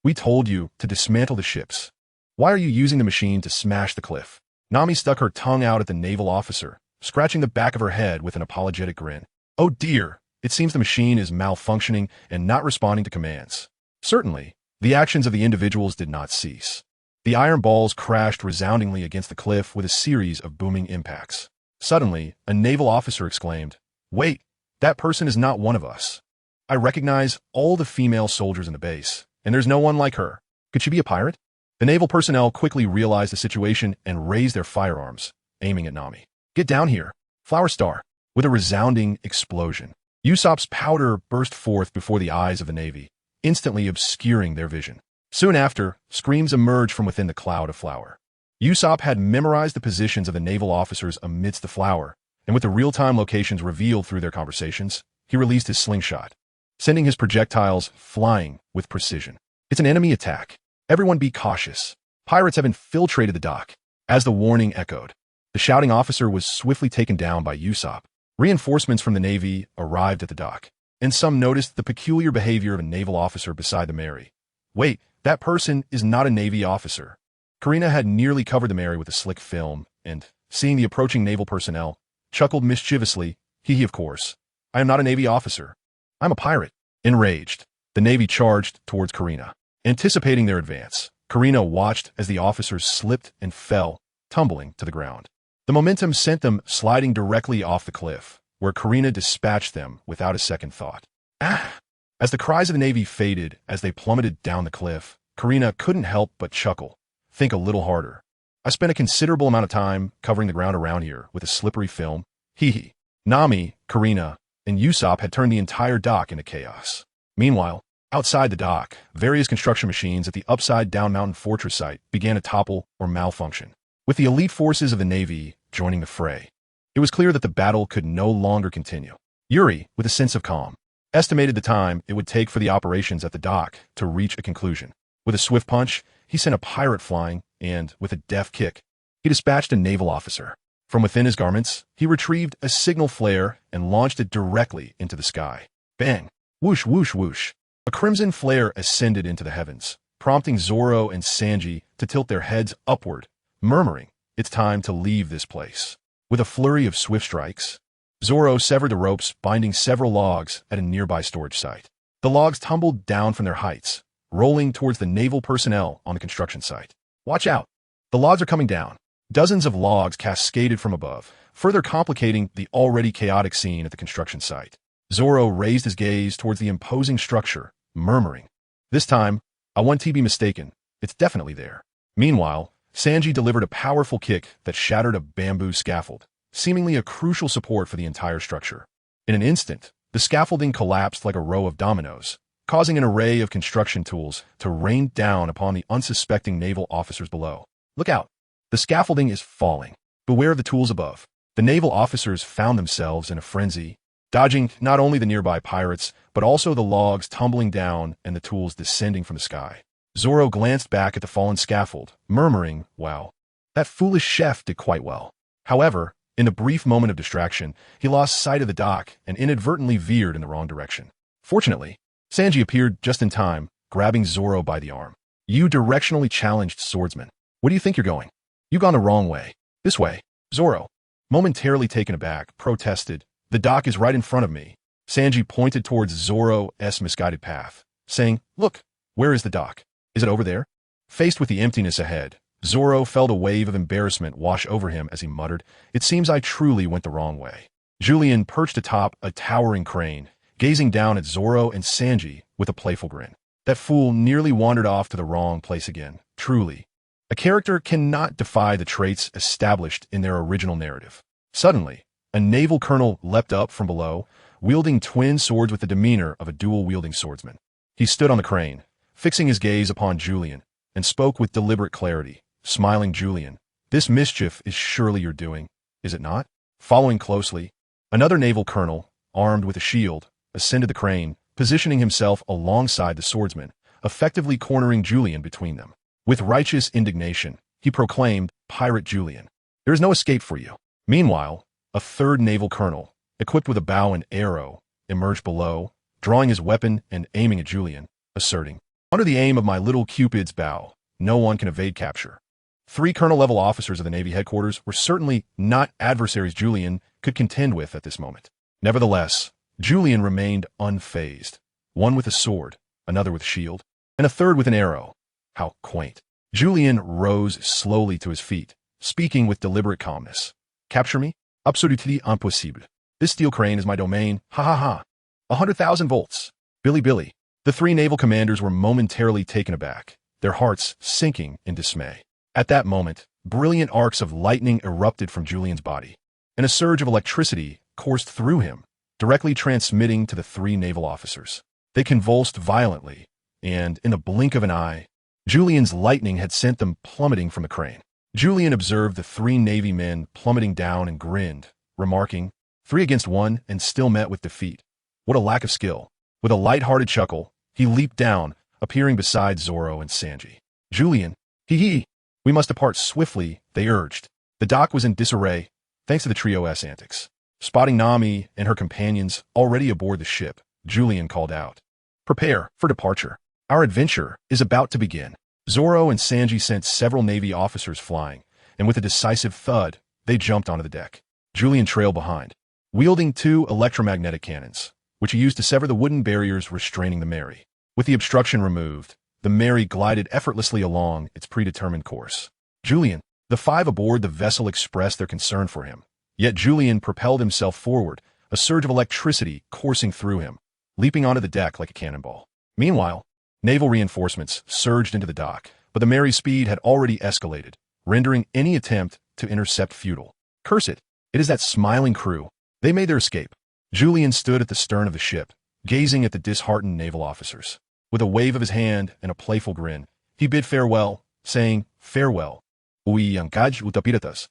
We told you to dismantle the ships. Why are you using the machine to smash the cliff?" Nami stuck her tongue out at the naval officer, scratching the back of her head with an apologetic grin. "Oh dear, it seems the machine is malfunctioning and not responding to commands." Certainly, the actions of the individuals did not cease. The iron balls crashed resoundingly against the cliff with a series of booming impacts. Suddenly, a naval officer exclaimed, "Wait, that person is not one of us. I recognize all the female soldiers in the base, and there's no one like her. Could she be a pirate?" The naval personnel quickly realized the situation and raised their firearms, aiming at Nami. "Get down here, Flower Star!" With a resounding explosion, Usopp's powder burst forth before the eyes of the Navy, instantly obscuring their vision. Soon after, screams emerged from within the cloud of flour. Usopp had memorized the positions of the naval officers amidst the flour, and with the real-time locations revealed through their conversations, he released his slingshot, sending his projectiles flying with precision. "It's an enemy attack. Everyone be cautious. Pirates have infiltrated the dock." As the warning echoed, the shouting officer was swiftly taken down by Usopp. Reinforcements from the Navy arrived at the dock, and some noticed the peculiar behavior of a naval officer beside the Mary. "Wait, that person is not a Navy officer." Karina had nearly covered the Mary with a slick film, and, seeing the approaching naval personnel, chuckled mischievously, "Hee of course. I am not a Navy officer. I'm a pirate." Enraged, the Navy charged towards Karina. Anticipating their advance, Karina watched as the officers slipped and fell, tumbling to the ground. The momentum sent them sliding directly off the cliff, where Karina dispatched them without a second thought. "Ah!" As the cries of the Navy faded as they plummeted down the cliff, Karina couldn't help but chuckle. Think a little harder. "I spent a considerable amount of time covering the ground around here with a slippery film. Hee hee." Nami, Karina, and Usopp had turned the entire dock into chaos. Meanwhile, Outside the dock, various construction machines at the upside-down mountain fortress site began to topple or malfunction, with the elite forces of the Navy joining the fray. It was clear that the battle could no longer continue. Yuri, with a sense of calm, estimated the time it would take for the operations at the dock to reach a conclusion. With a swift punch, he sent a pirate flying, and, with a deft kick, he dispatched a naval officer. From within his garments, he retrieved a signal flare and launched it directly into the sky. Bang! Whoosh, whoosh, whoosh. A crimson flare ascended into the heavens, prompting Zoro and Sanji to tilt their heads upward, murmuring, "It's time to leave this place." With a flurry of swift strikes, Zoro severed the ropes binding several logs at a nearby storage site. The logs tumbled down from their heights, rolling towards the naval personnel on the construction site. "Watch out! The logs are coming down." Dozens of logs cascaded from above, further complicating the already chaotic scene at the construction site. Zoro raised his gaze towards the imposing structure, murmuring, "This time, I won't be mistaken. It's definitely there." Meanwhile, Sanji delivered a powerful kick that shattered a bamboo scaffold, seemingly a crucial support for the entire structure. In an instant, the scaffolding collapsed like a row of dominoes, causing an array of construction tools to rain down upon the unsuspecting naval officers below. "Look out! The scaffolding is falling. Beware of the tools above." The naval officers found themselves in a frenzy, dodging not only the nearby pirates, but also the logs tumbling down and the tools descending from the sky. Zoro glanced back at the fallen scaffold, murmuring, "Wow, that foolish chef did quite well." However, in a brief moment of distraction, he lost sight of the dock and inadvertently veered in the wrong direction. Fortunately, Sanji appeared just in time, grabbing Zoro by the arm. "You directionally challenged swordsman. Where do you think you're going? You've gone the wrong way. This way." Zoro, momentarily taken aback, protested, "The dock is right in front of me." Sanji pointed towards Zoro's misguided path, saying, "Look, where is the dock? Is it over there?" Faced with the emptiness ahead, Zoro felt a wave of embarrassment wash over him as he muttered, "It seems I truly went the wrong way." Julian perched atop a towering crane, gazing down at Zoro and Sanji with a playful grin. "That fool nearly wandered off to the wrong place again. Truly, a character cannot defy the traits established in their original narrative." Suddenly, a naval colonel leapt up from below, wielding twin swords with the demeanor of a dual-wielding swordsman. He stood on the crane, fixing his gaze upon Julian, and spoke with deliberate clarity, smiling. "Julian, this mischief is surely your doing, is it not?" Following closely, another naval colonel, armed with a shield, ascended the crane, positioning himself alongside the swordsman, effectively cornering Julian between them. With righteous indignation, he proclaimed, "Pirate Julian, there is no escape for you." Meanwhile, a third naval colonel, equipped with a bow and arrow, emerged below, drawing his weapon and aiming at Julian, asserting, "Under the aim of my little Cupid's bow, no one can evade capture." 3 colonel-level officers of the Navy headquarters were certainly not adversaries Julian could contend with at this moment. Nevertheless, Julian remained unfazed, one with a sword, another with a shield, and a third with an arrow. How quaint. Julian rose slowly to his feet, speaking with deliberate calmness. "Capture me? Absolutely impossible. This steel crane is my domain. Ha ha ha. 100,000 volts. Billy Billy." The 3 naval commanders were momentarily taken aback, their hearts sinking in dismay. At that moment, brilliant arcs of lightning erupted from Julian's body, and a surge of electricity coursed through him, directly transmitting to the 3 naval officers. They convulsed violently, and, in the blink of an eye, Julian's lightning had sent them plummeting from the crane. Julian observed the 3 Navy men plummeting down and grinned, remarking, 3 against 1 and still met with defeat. What a lack of skill. With a light-hearted chuckle, he leaped down, appearing beside Zoro and Sanji. "Julian, hee, we must depart swiftly," they urged. The dock was in disarray, thanks to the trio's antics. Spotting Nami and her companions already aboard the ship, Julian called out, "Prepare for departure. Our adventure is about to begin." Zoro and Sanji sent several Navy officers flying, and with a decisive thud, they jumped onto the deck. Julian trailed behind, wielding 2 electromagnetic cannons, which he used to sever the wooden barriers restraining the Mary. With the obstruction removed, the Mary glided effortlessly along its predetermined course. Julian, the 5 aboard the vessel expressed their concern for him, yet Julian propelled himself forward, a surge of electricity coursing through him, leaping onto the deck like a cannonball. Meanwhile, naval reinforcements surged into the dock, but the Mary's speed had already escalated, rendering any attempt to intercept futile. "Curse it! It is that smiling crew. They made their escape." Julian stood at the stern of the ship, gazing at the disheartened naval officers. With a wave of his hand and a playful grin, he bid farewell, saying, "Farewell. Ui unscathed utapiratas."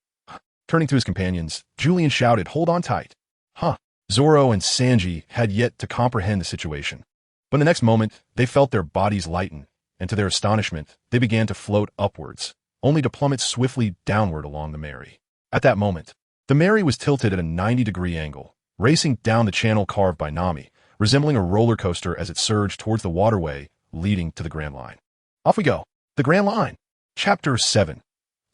Turning to his companions, Julian shouted, "Hold on tight." Zoro and Sanji had yet to comprehend the situation. But the next moment, they felt their bodies lighten, and to their astonishment, they began to float upwards, only to plummet swiftly downward along the Mary. At that moment, the Mary was tilted at a 90-degree angle, racing down the channel carved by Nami, resembling a roller coaster as it surged towards the waterway leading to the Grand Line. Off we go. The Grand Line. Chapter 7.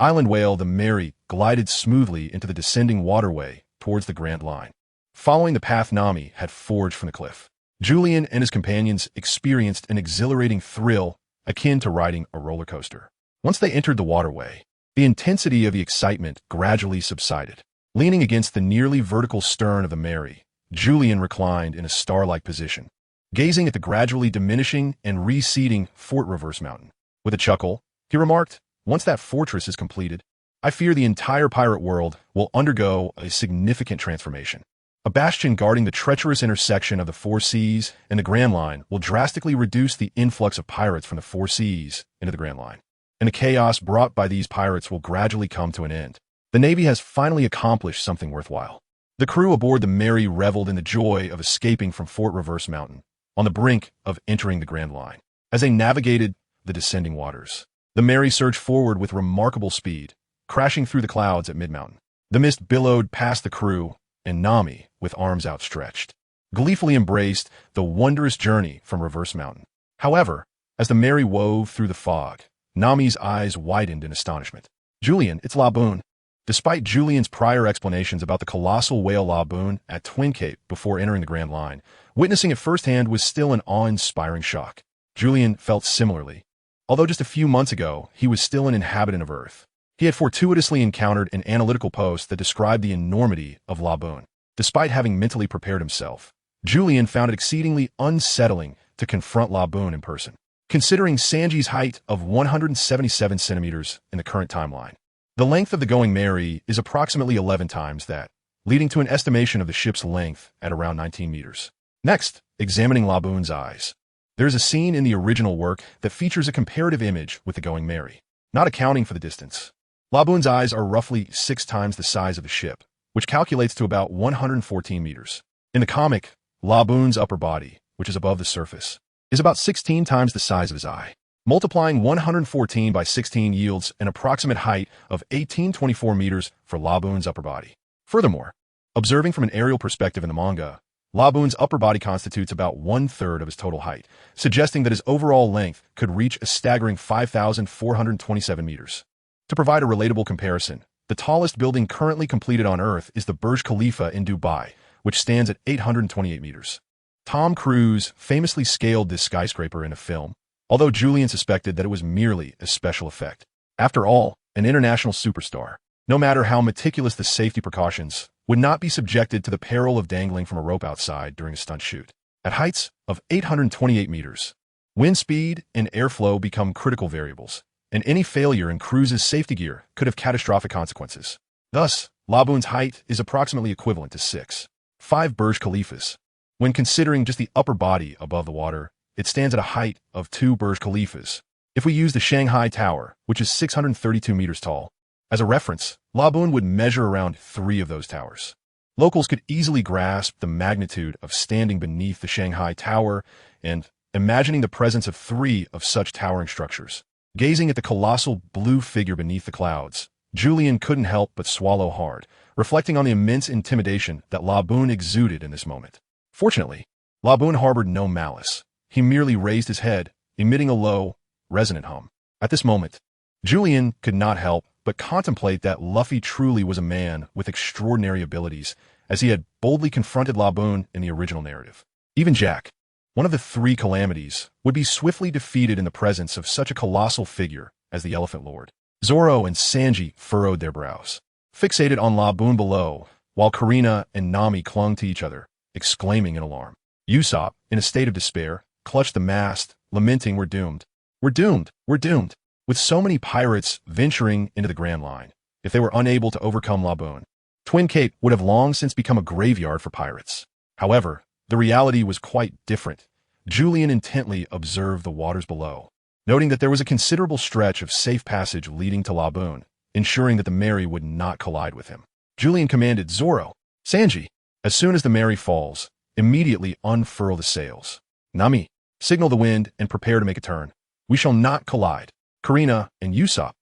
Island Whale the Mary glided smoothly into the descending waterway towards the Grand Line, following the path Nami had forged from the cliff. Julian and his companions experienced an exhilarating thrill akin to riding a roller coaster. Once they entered the waterway, the intensity of the excitement gradually subsided. Leaning against the nearly vertical stern of the Mary, Julian reclined in a star-like position, gazing at the gradually diminishing and receding Fort Reverse Mountain. With a chuckle, he remarked, "Once that fortress is completed, I fear the entire pirate world will undergo a significant transformation. A bastion guarding the treacherous intersection of the Four Seas and the Grand Line will drastically reduce the influx of pirates from the Four Seas into the Grand Line, and the chaos brought by these pirates will gradually come to an end. The Navy has finally accomplished something worthwhile." The crew aboard the Mary reveled in the joy of escaping from Fort Reverse Mountain, on the brink of entering the Grand Line. As they navigated the descending waters, the Mary surged forward with remarkable speed, crashing through the clouds at mid-mountain. The mist billowed past the crew, and Nami, with arms outstretched, gleefully embraced the wondrous journey from Reverse Mountain. However, as the Mary wove through the fog, Nami's eyes widened in astonishment. "Julian, it's Laboon." Despite Julian's prior explanations about the colossal whale Laboon at Twin Cape before entering the Grand Line, witnessing it firsthand was still an awe-inspiring shock. Julian felt similarly. Although just a few months ago, he was still an inhabitant of Earth, he had fortuitously encountered an analytical post that described the enormity of Laboon. Despite having mentally prepared himself, Julian found it exceedingly unsettling to confront Laboon in person, considering Sanji's height of 177 centimeters in the current timeline. The length of the Going Mary is approximately 11 times that, leading to an estimation of the ship's length at around 19 meters. Next, examining Laboon's eyes. There is a scene in the original work that features a comparative image with the Going Mary, not accounting for the distance. Laboon's eyes are roughly 6 times the size of the ship, which calculates to about 114 meters. In the comic, Laboon's upper body, which is above the surface, is about 16 times the size of his eye. Multiplying 114 by 16 yields an approximate height of 1824 meters for Laboon's upper body. Furthermore, observing from an aerial perspective in the manga, Laboon's upper body constitutes about 1/3 of his total height, suggesting that his overall length could reach a staggering 5,427 meters. To provide a relatable comparison, the tallest building currently completed on Earth is the Burj Khalifa in Dubai, which stands at 828 meters. Tom Cruise famously scaled this skyscraper in a film, although Julian suspected that it was merely a special effect. After all, an international superstar, no matter how meticulous the safety precautions, would not be subjected to the peril of dangling from a rope outside during a stunt shoot. At heights of 828 meters, wind speed and airflow become critical variables, and any failure in Cruise's safety gear could have catastrophic consequences. Thus, Laboon's height is approximately equivalent to 6.5 Burj Khalifas. When considering just the upper body above the water, it stands at a height of 2 Burj Khalifas. If we use the Shanghai Tower, which is 632 meters tall, as a reference, Laboon would measure around 3 of those towers. Locals could easily grasp the magnitude of standing beneath the Shanghai Tower and imagining the presence of 3 of such towering structures. Gazing at the colossal blue figure beneath the clouds, Julian couldn't help but swallow hard, reflecting on the immense intimidation that Laboon exuded in this moment. Fortunately, Laboon harbored no malice. He merely raised his head, emitting a low, resonant hum. At this moment, Julian could not help but contemplate that Luffy truly was a man with extraordinary abilities, as he had boldly confronted Laboon in the original narrative. Even Jack, one of the 3 calamities, would be swiftly defeated in the presence of such a colossal figure as the Elephant Lord. Zoro and Sanji furrowed their brows, fixated on Laboon below, while Karina and Nami clung to each other, exclaiming in alarm. Usopp, in a state of despair, clutched the mast, lamenting, "We're doomed. We're doomed. We're doomed." With so many pirates venturing into the Grand Line, if they were unable to overcome Laboon, Twin Cape would have long since become a graveyard for pirates. However, the reality was quite different. Julian intently observed the waters below, noting that there was a considerable stretch of safe passage leading to Laboon, ensuring that the Mary would not collide with him. Julian commanded Zoro, Sanji, as soon as the Mary falls, immediately unfurl the sails. Nami, signal the wind and prepare to make a turn. We shall not collide. Karina and Usopp,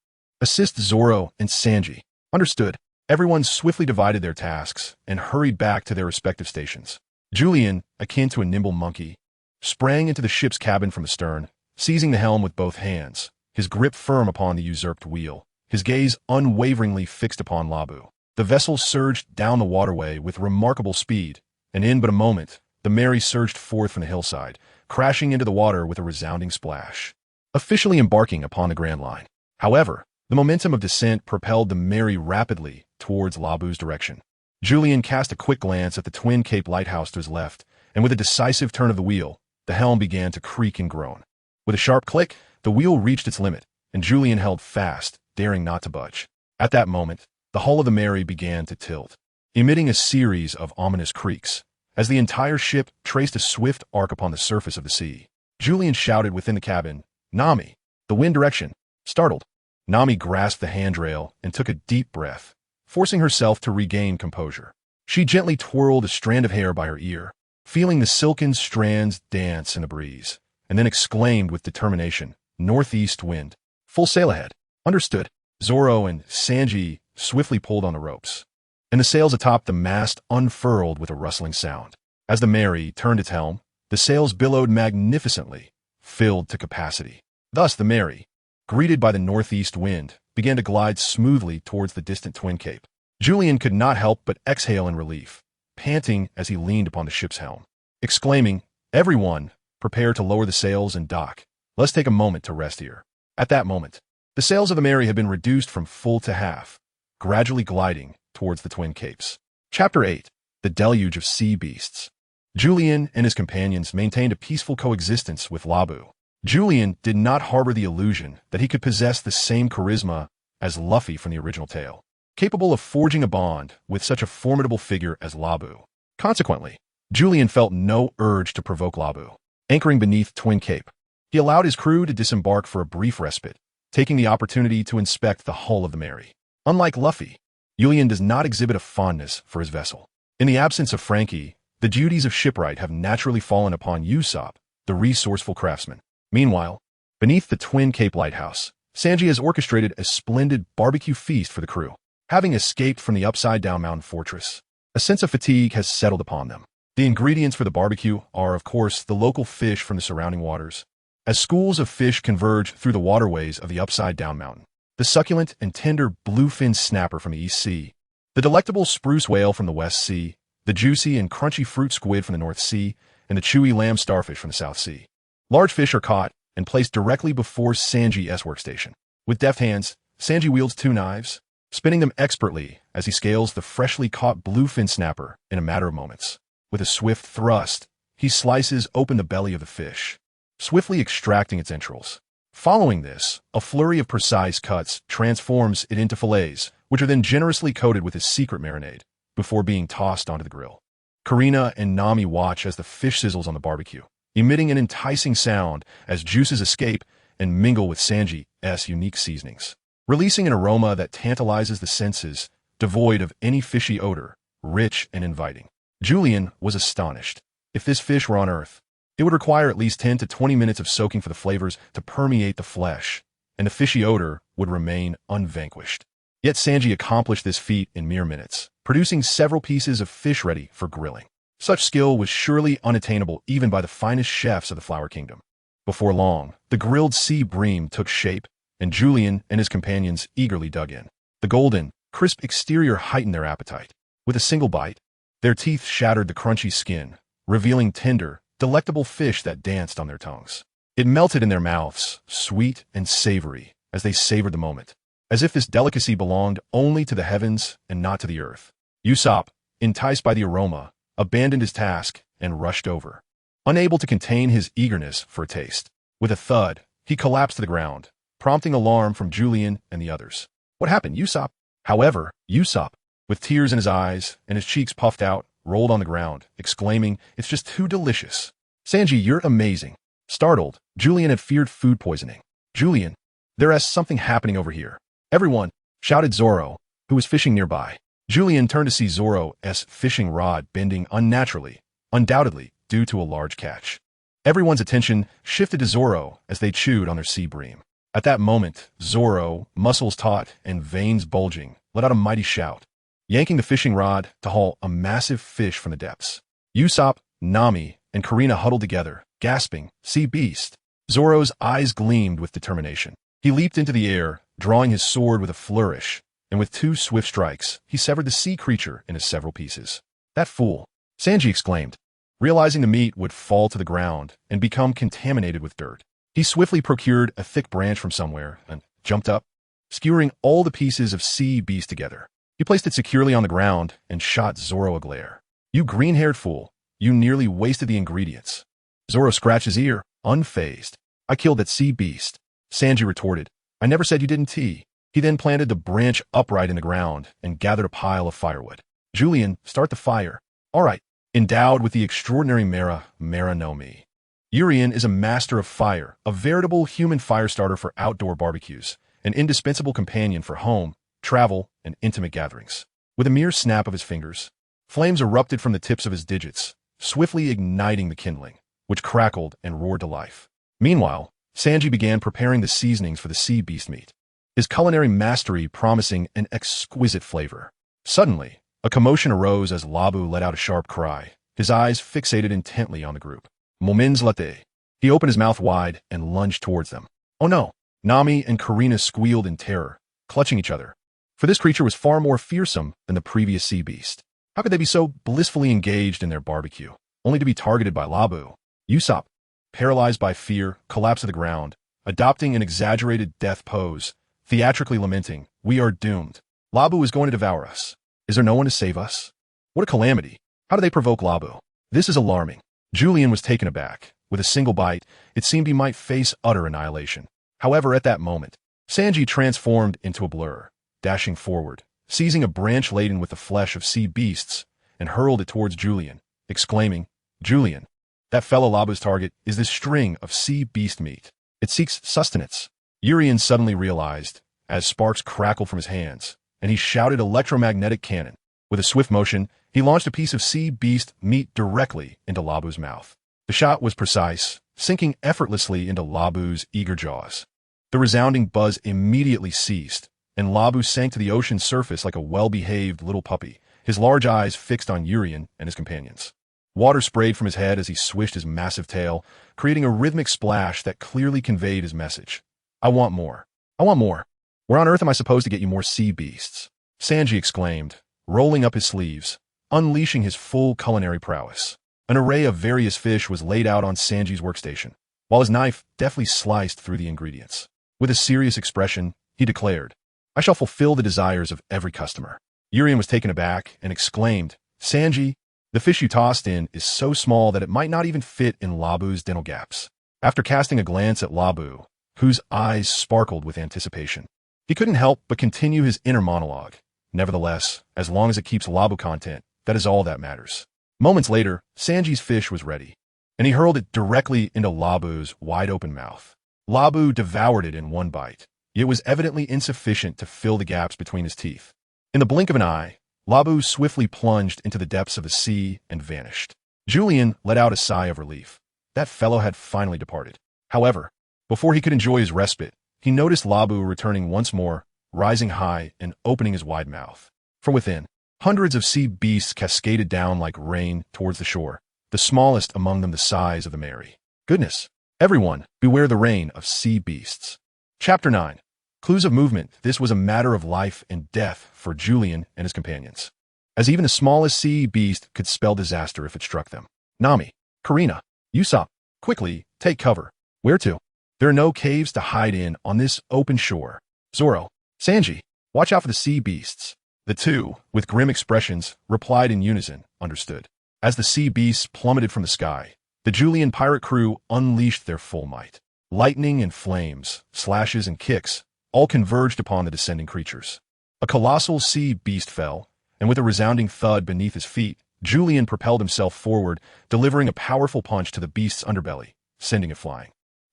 assist Zoro and Sanji. Understood. Everyone swiftly divided their tasks and hurried back to their respective stations. Julian, akin to a nimble monkey, sprang into the ship's cabin from the stern, seizing the helm with both hands, his grip firm upon the usurped wheel, his gaze unwaveringly fixed upon Labu. The vessel surged down the waterway with remarkable speed, and in but a moment, the Mary surged forth from the hillside, crashing into the water with a resounding splash. Officially embarking upon the Grand Line. However, the momentum of descent propelled the Mary rapidly towards Labu's direction. Julian cast a quick glance at the Twin Cape lighthouse to his left, and with a decisive turn of the wheel, the helm began to creak and groan. With a sharp click, the wheel reached its limit, and Julian held fast, daring not to budge. At that moment, the hull of the Mary began to tilt, emitting a series of ominous creaks, as the entire ship traced a swift arc upon the surface of the sea. Julian shouted within the cabin, Nami, the wind direction. Startled, Nami grasped the handrail and took a deep breath, forcing herself to regain composure. She gently twirled a strand of hair by her ear, feeling the silken strands dance in the breeze, and then exclaimed with determination, Northeast wind. Full sail ahead. Understood. Zoro and Sanji swiftly pulled on the ropes, and the sails atop the mast unfurled with a rustling sound. As the Mary turned its helm, the sails billowed magnificently, filled to capacity. Thus the Mary, greeted by the northeast wind, began to glide smoothly towards the distant Twin Cape. Julian could not help but exhale in relief, panting as he leaned upon the ship's helm, exclaiming, Everyone, prepare to lower the sails and dock. Let's take a moment to rest here. At that moment, the sails of the Mary had been reduced from full to half, gradually gliding towards the Twin Capes. Chapter 8. The Deluge of Sea Beasts. Julian and his companions maintained a peaceful coexistence with Labu. Julian did not harbor the illusion that he could possess the same charisma as Luffy from the original tale, capable of forging a bond with such a formidable figure as Labu. Consequently, Julian felt no urge to provoke Labu. Anchoring beneath Twin Cape, he allowed his crew to disembark for a brief respite, taking the opportunity to inspect the hull of the Mary. Unlike Luffy, Julian does not exhibit a fondness for his vessel. In the absence of Frankie, the duties of shipwright have naturally fallen upon Usopp, the resourceful craftsman. Meanwhile, beneath the Twin Cape lighthouse, Sanji has orchestrated a splendid barbecue feast for the crew. Having escaped from the upside-down mountain fortress, a sense of fatigue has settled upon them. The ingredients for the barbecue are, of course, the local fish from the surrounding waters, as schools of fish converge through the waterways of the upside-down mountain. The succulent and tender bluefin snapper from the East Sea, the delectable spruce whale from the West Sea, the juicy and crunchy fruit squid from the North Sea, and the chewy lamb starfish from the South Sea. Large fish are caught and placed directly before Sanji's workstation. With deft hands, Sanji wields 2 knives, spinning them expertly as he scales the freshly caught bluefin snapper in a matter of moments. With a swift thrust, he slices open the belly of the fish, swiftly extracting its entrails. Following this, a flurry of precise cuts transforms it into fillets, which are then generously coated with his secret marinade, before being tossed onto the grill. Karina and Nami watch as the fish sizzles on the barbecue, emitting an enticing sound as juices escape and mingle with Sanji's unique seasonings, releasing an aroma that tantalizes the senses, devoid of any fishy odor, rich and inviting. Julian was astonished. If this fish were on Earth, it would require at least 10 to 20 minutes of soaking for the flavors to permeate the flesh, and the fishy odor would remain unvanquished. Yet Sanji accomplished this feat in mere minutes, producing several pieces of fish ready for grilling. Such skill was surely unattainable even by the finest chefs of the Flower Kingdom. Before long, the grilled sea bream took shape, and Julian and his companions eagerly dug in. The golden, crisp exterior heightened their appetite. With a single bite, their teeth shattered the crunchy skin, revealing tender, delectable fish that danced on their tongues. It melted in their mouths, sweet and savory, as they savored the moment, as if this delicacy belonged only to the heavens and not to the earth. Usopp, enticed by the aroma, abandoned his task and rushed over, unable to contain his eagerness for a taste. With a thud, he collapsed to the ground, prompting alarm from Julian and the others. What happened, Usopp? However, Usopp, with tears in his eyes and his cheeks puffed out, rolled on the ground, exclaiming, It's just too delicious. Sanji, you're amazing. Startled, Julian had feared food poisoning. Julian, there's something happening over here. Everyone, shouted Zoro, who was fishing nearby. Julian turned to see Zoro's fishing rod bending unnaturally, undoubtedly due to a large catch. Everyone's attention shifted to Zoro as they chewed on their sea bream. At that moment, Zoro, muscles taut and veins bulging, let out a mighty shout, yanking the fishing rod to haul a massive fish from the depths. Usopp, Nami, and Karina huddled together, gasping, "Sea beast!" Zoro's eyes gleamed with determination. He leaped into the air, drawing his sword with a flourish, and with 2 swift strikes, he severed the sea creature into several pieces. "That fool!" Sanji exclaimed, realizing the meat would fall to the ground and become contaminated with dirt. He swiftly procured a thick branch from somewhere and jumped up, skewering all the pieces of sea beast together. He placed it securely on the ground and shot Zoro a glare. "You green-haired fool, you nearly wasted the ingredients." Zoro scratched his ear, unfazed. "I killed that sea beast." Sanji retorted, "I never said you didn't tea." He then planted the branch upright in the ground and gathered a pile of firewood. "Julian, start the fire." "All right." Endowed with the extraordinary Mera no Mi, Urien is a master of fire, a veritable human fire starter for outdoor barbecues, an indispensable companion for home, travel, and intimate gatherings. With a mere snap of his fingers, flames erupted from the tips of his digits, swiftly igniting the kindling, which crackled and roared to life. Meanwhile, Sanji began preparing the seasonings for the sea beast meat, his culinary mastery promising an exquisite flavor. Suddenly, a commotion arose as Labu let out a sharp cry, his eyes fixated intently on the group. "Momins latte." He opened his mouth wide and lunged towards them. "Oh no!" Nami and Karina squealed in terror, clutching each other, for this creature was far more fearsome than the previous sea beast. How could they be so blissfully engaged in their barbecue, only to be targeted by Labu? Usopp, paralyzed by fear, collapsed to the ground, adopting an exaggerated death pose, theatrically lamenting, "We are doomed. Labu is going to devour us. Is there no one to save us?" What a calamity. How do they provoke Labu? This is alarming. Julian was taken aback. With a single bite, it seemed he might face utter annihilation. However, at that moment, Sanji transformed into a blur, dashing forward, seizing a branch laden with the flesh of sea beasts, and hurled it towards Julian, exclaiming, "Julian, that fellow Labu's target is this string of sea beast meat. It seeks sustenance." Urien suddenly realized, as sparks crackled from his hands, and he shouted electromagnetic cannon. With a swift motion, he launched a piece of sea beast meat directly into Labu's mouth. The shot was precise, sinking effortlessly into Labu's eager jaws. The resounding buzz immediately ceased, and Labu sank to the ocean's surface like a well-behaved little puppy, his large eyes fixed on Urien and his companions. Water sprayed from his head as he swished his massive tail, creating a rhythmic splash that clearly conveyed his message. "I want more. I want more. Where on earth am I supposed to get you more sea beasts?" Sanji exclaimed, rolling up his sleeves, unleashing his full culinary prowess. An array of various fish was laid out on Sanji's workstation, while his knife deftly sliced through the ingredients. With a serious expression, he declared, "I shall fulfill the desires of every customer." Urien was taken aback and exclaimed, "Sanji, the fish you tossed in is so small that it might not even fit in Labu's dental gaps." After casting a glance at Labu, whose eyes sparkled with anticipation, he couldn't help but continue his inner monologue. Nevertheless, as long as it keeps Labu content, that is all that matters. Moments later, Sanji's fish was ready, and he hurled it directly into Labu's wide-open mouth. Labu devoured it in one bite, yet was evidently insufficient to fill the gaps between his teeth. In the blink of an eye, Labu swiftly plunged into the depths of the sea and vanished. Julian let out a sigh of relief. That fellow had finally departed. However, before he could enjoy his respite, he noticed Labu returning once more, rising high and opening his wide mouth. From within, hundreds of sea beasts cascaded down like rain towards the shore, the smallest among them the size of the Mary. Goodness! Everyone, beware the rain of sea beasts. Chapter 9. Clues of movement. This was a matter of life and death for Julian and his companions, as even the smallest sea beast could spell disaster if it struck them. Nami, Karina, Usopp, quickly, take cover. Where to? There are no caves to hide in on this open shore. Zoro, Sanji, watch out for the sea beasts. The two, with grim expressions, replied in unison, understood. As the sea beasts plummeted from the sky, the Julian pirate crew unleashed their full might. Lightning and flames, slashes and kicks, all converged upon the descending creatures. A colossal sea beast fell, and with a resounding thud beneath his feet, Julian propelled himself forward, delivering a powerful punch to the beast's underbelly, sending it flying.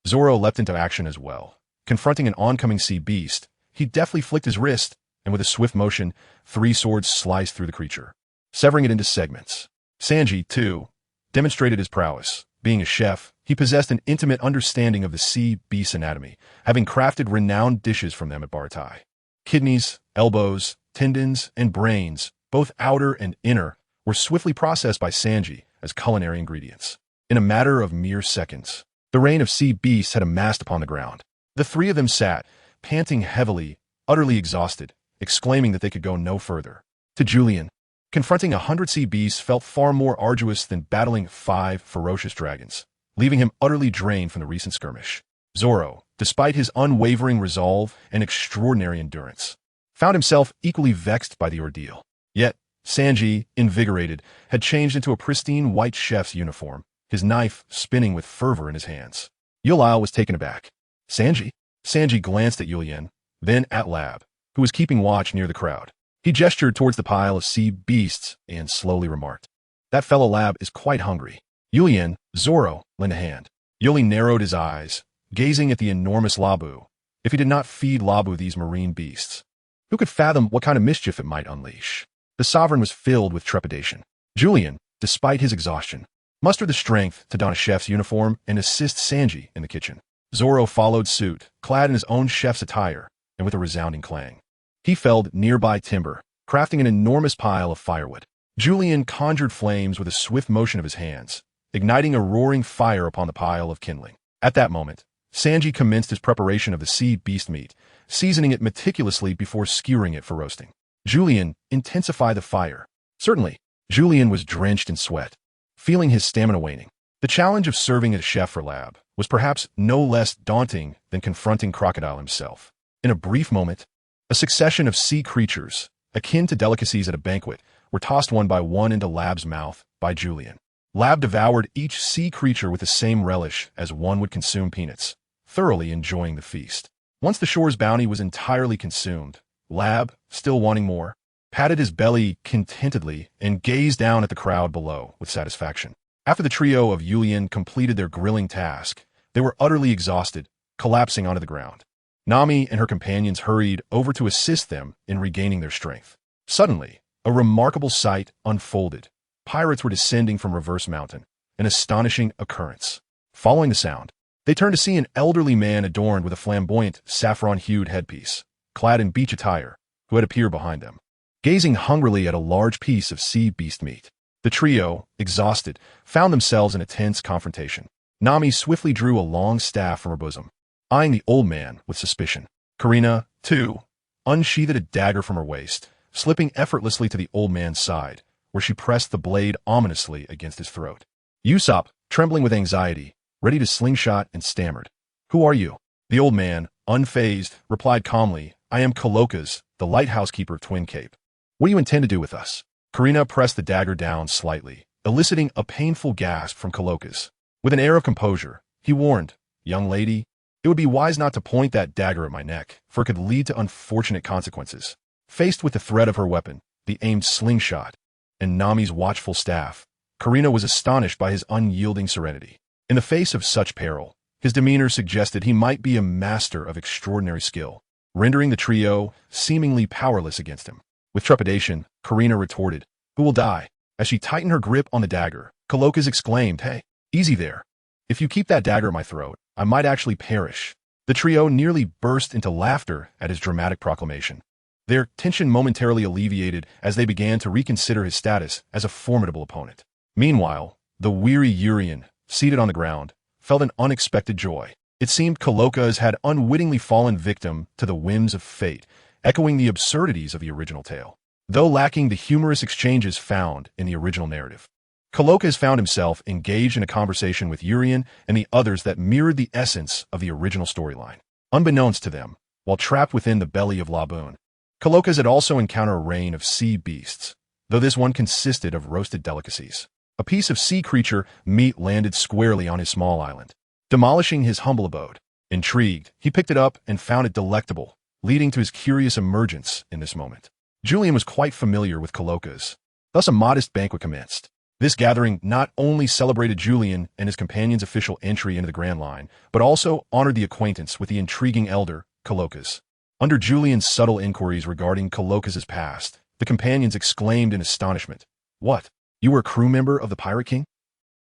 Zoro leapt into action as well. Confronting an oncoming sea beast, he deftly flicked his wrist, and with a swift motion, 3 swords sliced through the creature, severing it into segments. Sanji, too, demonstrated his prowess. Being a chef, he possessed an intimate understanding of the sea beast's anatomy, having crafted renowned dishes from them at Baratai. Kidneys, elbows, tendons, and brains, both outer and inner, were swiftly processed by Sanji as culinary ingredients. In a matter of mere seconds, the rain of sea beasts had amassed upon the ground. The 3 of them sat, panting heavily, utterly exhausted, exclaiming that they could go no further. To Julian, confronting 100 sea beasts felt far more arduous than battling 5 ferocious dragons, leaving him utterly drained from the recent skirmish. Zoro, despite his unwavering resolve and extraordinary endurance, found himself equally vexed by the ordeal. Yet, Sanji, invigorated, had changed into a pristine white chef's uniform, his knife spinning with fervor in his hands. Yulao was taken aback. Sanji? Sanji glanced at Yulian, then at Lab, who was keeping watch near the crowd. He gestured towards the pile of sea beasts and slowly remarked, "That fellow Lab is quite hungry." Yulian, Zoro, lent a hand. Yuli narrowed his eyes, gazing at the enormous Labu. If he did not feed Labu these marine beasts, who could fathom what kind of mischief it might unleash? The sovereign was filled with trepidation. Julian, despite his exhaustion, mustered the strength to don a chef's uniform and assist Sanji in the kitchen. Zoro followed suit, clad in his own chef's attire, and with a resounding clang. He felled nearby timber, crafting an enormous pile of firewood. Julian conjured flames with a swift motion of his hands, igniting a roaring fire upon the pile of kindling. At that moment, Sanji commenced his preparation of the sea beast meat, seasoning it meticulously before skewering it for roasting. Julian, intensify the fire. Certainly. Julian was drenched in sweat, feeling his stamina waning. The challenge of serving as chef for Lab was perhaps no less daunting than confronting Crocodile himself. In a brief moment, a succession of sea creatures, akin to delicacies at a banquet, were tossed one by one into Lab's mouth by Julian. Lab devoured each sea creature with the same relish as one would consume peanuts, thoroughly enjoying the feast. Once the shore's bounty was entirely consumed, Lab, still wanting more, patted his belly contentedly and gazed down at the crowd below with satisfaction. After the trio of Yulian completed their grilling task, they were utterly exhausted, collapsing onto the ground. Nami and her companions hurried over to assist them in regaining their strength. Suddenly, a remarkable sight unfolded. Pirates were descending from Reverse Mountain, an astonishing occurrence. Following the sound, they turned to see an elderly man adorned with a flamboyant, saffron-hued headpiece, clad in beach attire, who had appeared behind them, gazing hungrily at a large piece of sea beast meat. The trio, exhausted, found themselves in a tense confrontation. Nami swiftly drew a long staff from her bosom, eyeing the old man with suspicion. Karina, too, unsheathed a dagger from her waist, slipping effortlessly to the old man's side, where she pressed the blade ominously against his throat. Usopp, trembling with anxiety, ready to slingshot, and stammered, "Who are you?" The old man, unfazed, replied calmly, "I am Coloca's, the lighthouse keeper of Twin Cape. What do you intend to do with us?" Karina pressed the dagger down slightly, eliciting a painful gasp from Coloca's. With an air of composure, he warned, "Young lady, it would be wise not to point that dagger at my neck, for it could lead to unfortunate consequences." Faced with the threat of her weapon, the aimed slingshot, and Nami's watchful staff, Karina was astonished by his unyielding serenity. In the face of such peril, his demeanor suggested he might be a master of extraordinary skill, rendering the trio seemingly powerless against him. With trepidation, Karina retorted, "Who will die?" As she tightened her grip on the dagger, Coloca's exclaimed, "Hey, easy there. If you keep that dagger at my throat, I might actually perish." The trio nearly burst into laughter at his dramatic proclamation. Their tension momentarily alleviated as they began to reconsider his status as a formidable opponent. Meanwhile, the weary Urian, seated on the ground, felt an unexpected joy. It seemed Coloca's had unwittingly fallen victim to the whims of fate, echoing the absurdities of the original tale, though lacking the humorous exchanges found in the original narrative. Coloca's found himself engaged in a conversation with Urian and the others that mirrored the essence of the original storyline. Unbeknownst to them, while trapped within the belly of Laboon, Coloca's had also encountered a rain of sea beasts, though this one consisted of roasted delicacies. A piece of sea creature meat landed squarely on his small island, demolishing his humble abode. Intrigued, he picked it up and found it delectable, leading to his curious emergence in this moment. Julian was quite familiar with Coloca's, Thus a modest banquet commenced. This gathering not only celebrated Julian and his companions' official entry into the Grand Line, but also honored the acquaintance with the intriguing elder, Coloccus. Under Julian's subtle inquiries regarding Coloccus's past, the companions exclaimed in astonishment, "What? You were a crew member of the Pirate King?"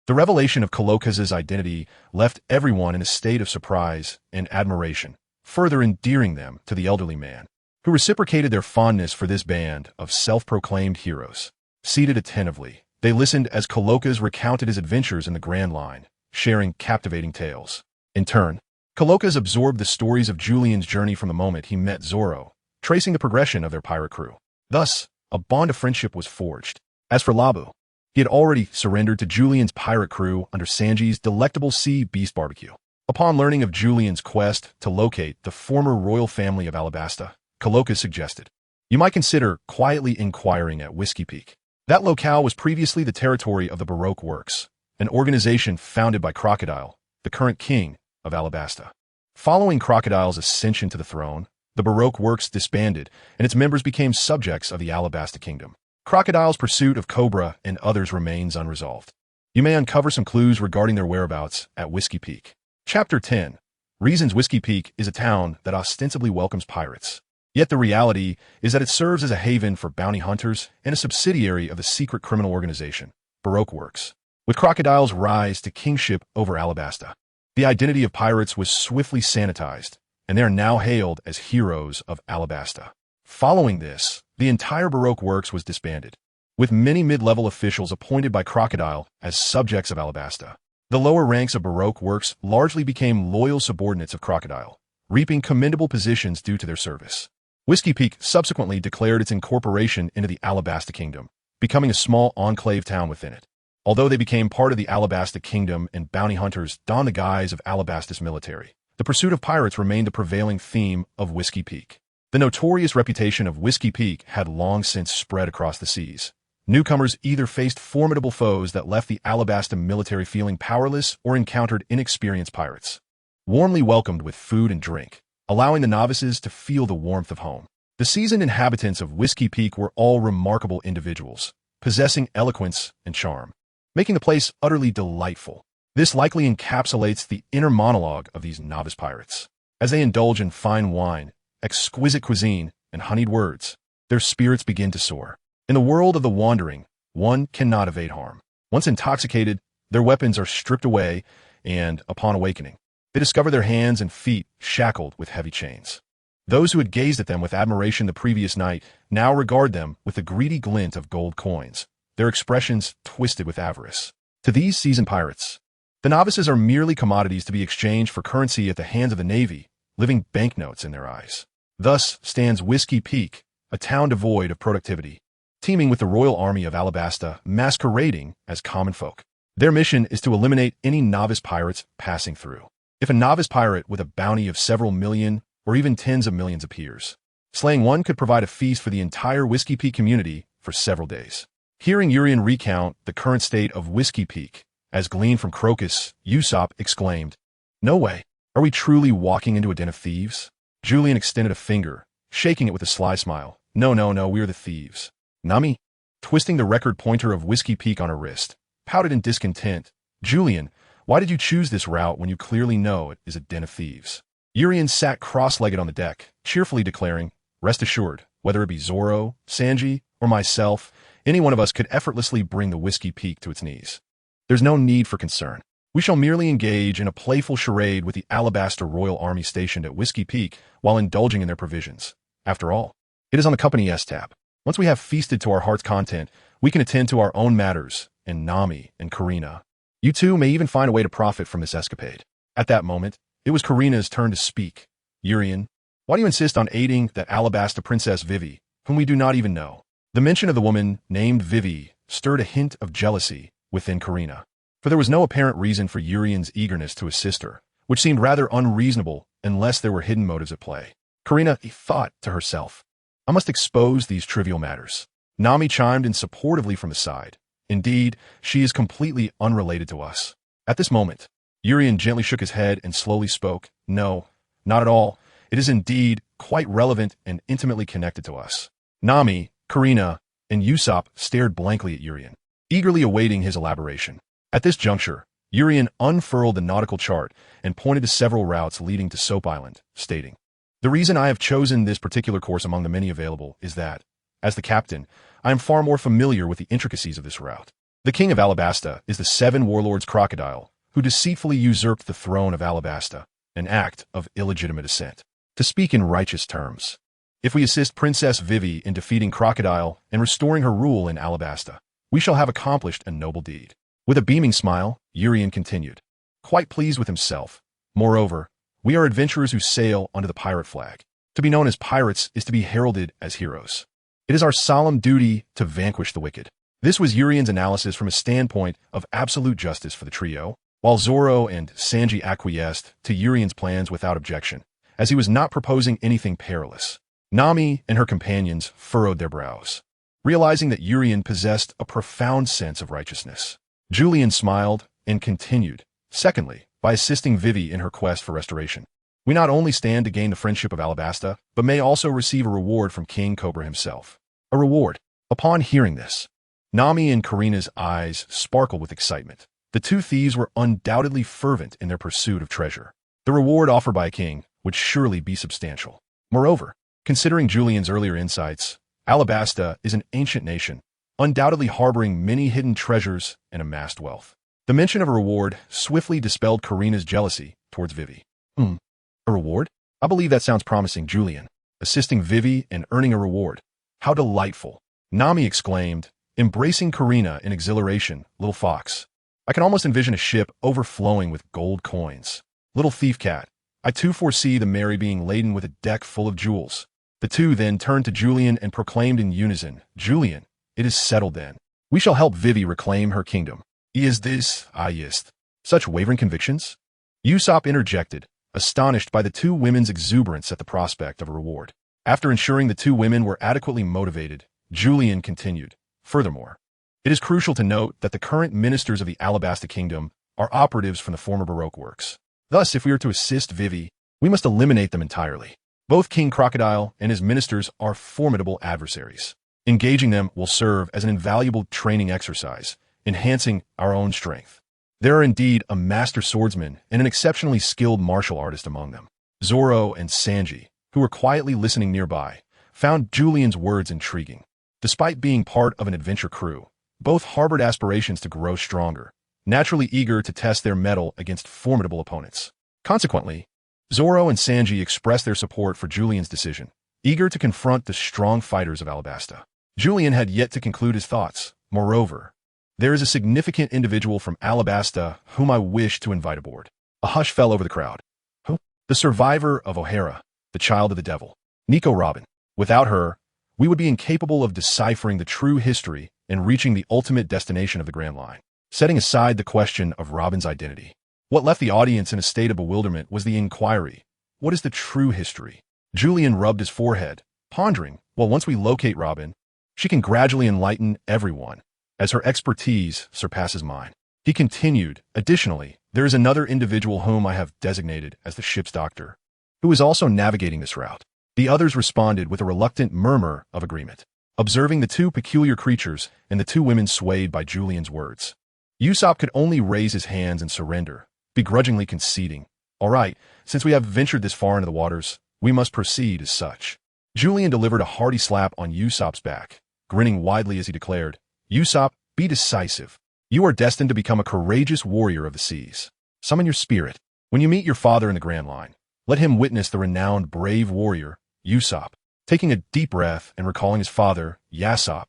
The revelation of Coloccus's identity left everyone in a state of surprise and admiration, further endearing them to the elderly man, who reciprocated their fondness for this band of self-proclaimed heroes. Seated attentively, they listened as Coloccus recounted his adventures in the Grand Line, sharing captivating tales. In turn, Coloccus absorbed the stories of Julian's journey from the moment he met Zoro, tracing the progression of their pirate crew. Thus, a bond of friendship was forged. As for Labu, he had already surrendered to Julian's pirate crew under Sanji's delectable sea beast barbecue. Upon learning of Julian's quest to locate the former royal family of Alabasta, Coloccus suggested, "You might consider quietly inquiring at Whiskey Peak." That locale was previously the territory of the Baroque Works, an organization founded by Crocodile, the current king of Alabasta. Following Crocodile's ascension to the throne, the Baroque Works disbanded, and its members became subjects of the Alabasta Kingdom. Crocodile's pursuit of Cobra and others remains unresolved. You may uncover some clues regarding their whereabouts at Whiskey Peak. Chapter 10. Reasons Whiskey Peak is a town that ostensibly welcomes pirates. Yet the reality is that it serves as a haven for bounty hunters and a subsidiary of the secret criminal organization, Baroque Works. With Crocodile's rise to kingship over Alabasta, the identity of pirates was swiftly sanitized, and they are now hailed as heroes of Alabasta. Following this, the entire Baroque Works was disbanded, with many mid-level officials appointed by Crocodile as subjects of Alabasta. The lower ranks of Baroque Works largely became loyal subordinates of Crocodile, reaping commendable positions due to their service. Whiskey Peak subsequently declared its incorporation into the Alabasta Kingdom, becoming a small enclave town within it. Although they became part of the Alabasta Kingdom and bounty hunters donned the guise of Alabasta's military, the pursuit of pirates remained the prevailing theme of Whiskey Peak. The notorious reputation of Whiskey Peak had long since spread across the seas. Newcomers either faced formidable foes that left the Alabasta military feeling powerless or encountered inexperienced pirates, warmly welcomed with food and drink, allowing the novices to feel the warmth of home. The seasoned inhabitants of Whiskey Peak were all remarkable individuals, possessing eloquence and charm, making the place utterly delightful. This likely encapsulates the inner monologue of these novice pirates. As they indulge in fine wine, exquisite cuisine, and honeyed words, their spirits begin to soar. In the world of the wandering, one cannot evade harm. Once intoxicated, their weapons are stripped away, and, upon awakening, they discover their hands and feet shackled with heavy chains. Those who had gazed at them with admiration the previous night now regard them with a greedy glint of gold coins, their expressions twisted with avarice. To these seasoned pirates, the novices are merely commodities to be exchanged for currency at the hands of the Navy, living banknotes in their eyes. Thus stands Whiskey Peak, a town devoid of productivity, teeming with the Royal Army of Alabasta masquerading as common folk. Their mission is to eliminate any novice pirates passing through. If a novice pirate with a bounty of several million or even tens of millions appears, slaying one could provide a feast for the entire Whiskey Peak community for several days. Hearing Urian recount the current state of Whiskey Peak, as gleaned from Crocus, Usopp exclaimed, "No way. Are we truly walking into a den of thieves?" Julian extended a finger, shaking it with a sly smile. No, we're the thieves." Nami, twisting the record pointer of Whiskey Peak on her wrist, pouted in discontent. "Julian, why did you choose this route when you clearly know it is a den of thieves?" Urian sat cross-legged on the deck, cheerfully declaring, "Rest assured, whether it be Zoro, Sanji, or myself, any one of us could effortlessly bring the Whiskey Peak to its knees. There's no need for concern. We shall merely engage in a playful charade with the Alabasta Royal Army stationed at Whiskey Peak while indulging in their provisions. After all, it is on the Company S tab. Once we have feasted to our heart's content, we can attend to our own matters, and Nami and Karina. You two may even find a way to profit from this escapade." At that moment, it was Karina's turn to speak. "Urian, why do you insist on aiding that Alabasta Princess Vivi, whom we do not even know?" The mention of the woman named Vivi stirred a hint of jealousy within Karina, for there was no apparent reason for Urian's eagerness to assist her, which seemed rather unreasonable unless there were hidden motives at play. Karina thought to herself, "I must expose these trivial matters." Nami chimed in supportively from the side. "Indeed, she is completely unrelated to us." At this moment, Urian gently shook his head and slowly spoke. "No, not at all. It is indeed quite relevant and intimately connected to us." Nami, Karina, and Usopp stared blankly at Urien, eagerly awaiting his elaboration. At this juncture, Urien unfurled the nautical chart and pointed to several routes leading to Soap Island, stating, "The reason I have chosen this particular course among the many available is that, as the captain, I am far more familiar with the intricacies of this route. The king of Alabasta is the 7 warlords Crocodile, who deceitfully usurped the throne of Alabasta, an act of illegitimate ascent. To speak in righteous terms, if we assist Princess Vivi in defeating Crocodile and restoring her rule in Alabasta, we shall have accomplished a noble deed." With a beaming smile, Urien continued, quite pleased with himself. "Moreover, we are adventurers who sail under the pirate flag. To be known as pirates is to be heralded as heroes. It is our solemn duty to vanquish the wicked." This was Urien's analysis from a standpoint of absolute justice for the trio, while Zoro and Sanji acquiesced to Urien's plans without objection, as he was not proposing anything perilous. Nami and her companions furrowed their brows, realizing that Urien possessed a profound sense of righteousness. Julian smiled and continued, "Secondly, by assisting Vivi in her quest for restoration, we not only stand to gain the friendship of Alabasta, but may also receive a reward from King Cobra himself." A reward. Upon hearing this, Nami and Karina's eyes sparkled with excitement. The two thieves were undoubtedly fervent in their pursuit of treasure. The reward offered by a king would surely be substantial. Moreover, considering Julian's earlier insights, Alabasta is an ancient nation, undoubtedly harboring many hidden treasures and amassed wealth. The mention of a reward swiftly dispelled Karina's jealousy towards Vivi. A reward? I believe that sounds promising, Julian. Assisting Vivi and earning a reward. How delightful. Nami exclaimed, embracing Karina in exhilaration. Little fox. I can almost envision a ship overflowing with gold coins. Little thief cat. I too foresee the Mary being laden with a deck full of jewels. The two then turned to Julian and proclaimed in unison, Julian, it is settled then. We shall help Vivi reclaim her kingdom. Is this, ist. Such wavering convictions? Usopp interjected, astonished by the two women's exuberance at the prospect of a reward. After ensuring the two women were adequately motivated, Julian continued, furthermore, it is crucial to note that the current ministers of the Alabasta Kingdom are operatives from the former Baroque works. Thus, if we are to assist Vivi, we must eliminate them entirely. Both King Crocodile and his ministers are formidable adversaries. Engaging them will serve as an invaluable training exercise, enhancing our own strength. There are indeed a master swordsman and an exceptionally skilled martial artist among them. Zoro and Sanji, who were quietly listening nearby, found Julian's words intriguing. Despite being part of an adventure crew, both harbored aspirations to grow stronger, naturally eager to test their mettle against formidable opponents. Consequently, Zoro and Sanji expressed their support for Julian's decision, eager to confront the strong fighters of Alabasta. Julian had yet to conclude his thoughts. Moreover, there is a significant individual from Alabasta whom I wish to invite aboard. A hush fell over the crowd. Who? The survivor of O'Hara, the child of the devil, Nico Robin. Without her, we would be incapable of deciphering the true history and reaching the ultimate destination of the Grand Line. Setting aside the question of Robin's identity, what left the audience in a state of bewilderment was the inquiry, what is the true history? Julian rubbed his forehead, pondering, well, once we locate Robin, she can gradually enlighten everyone, as her expertise surpasses mine. He continued, additionally, there is another individual whom I have designated as the ship's doctor, who is also navigating this route. The others responded with a reluctant murmur of agreement, observing the two peculiar creatures and the two women swayed by Julian's words. Usopp could only raise his hands and surrender, begrudgingly conceding, all right, since we have ventured this far into the waters, we must proceed as such. Julian delivered a hearty slap on Usopp's back, grinning widely as he declared, Usopp, be decisive. You are destined to become a courageous warrior of the seas. Summon your spirit. When you meet your father in the Grand Line, let him witness the renowned brave warrior, Usopp. Taking a deep breath and recalling his father, Yasopp,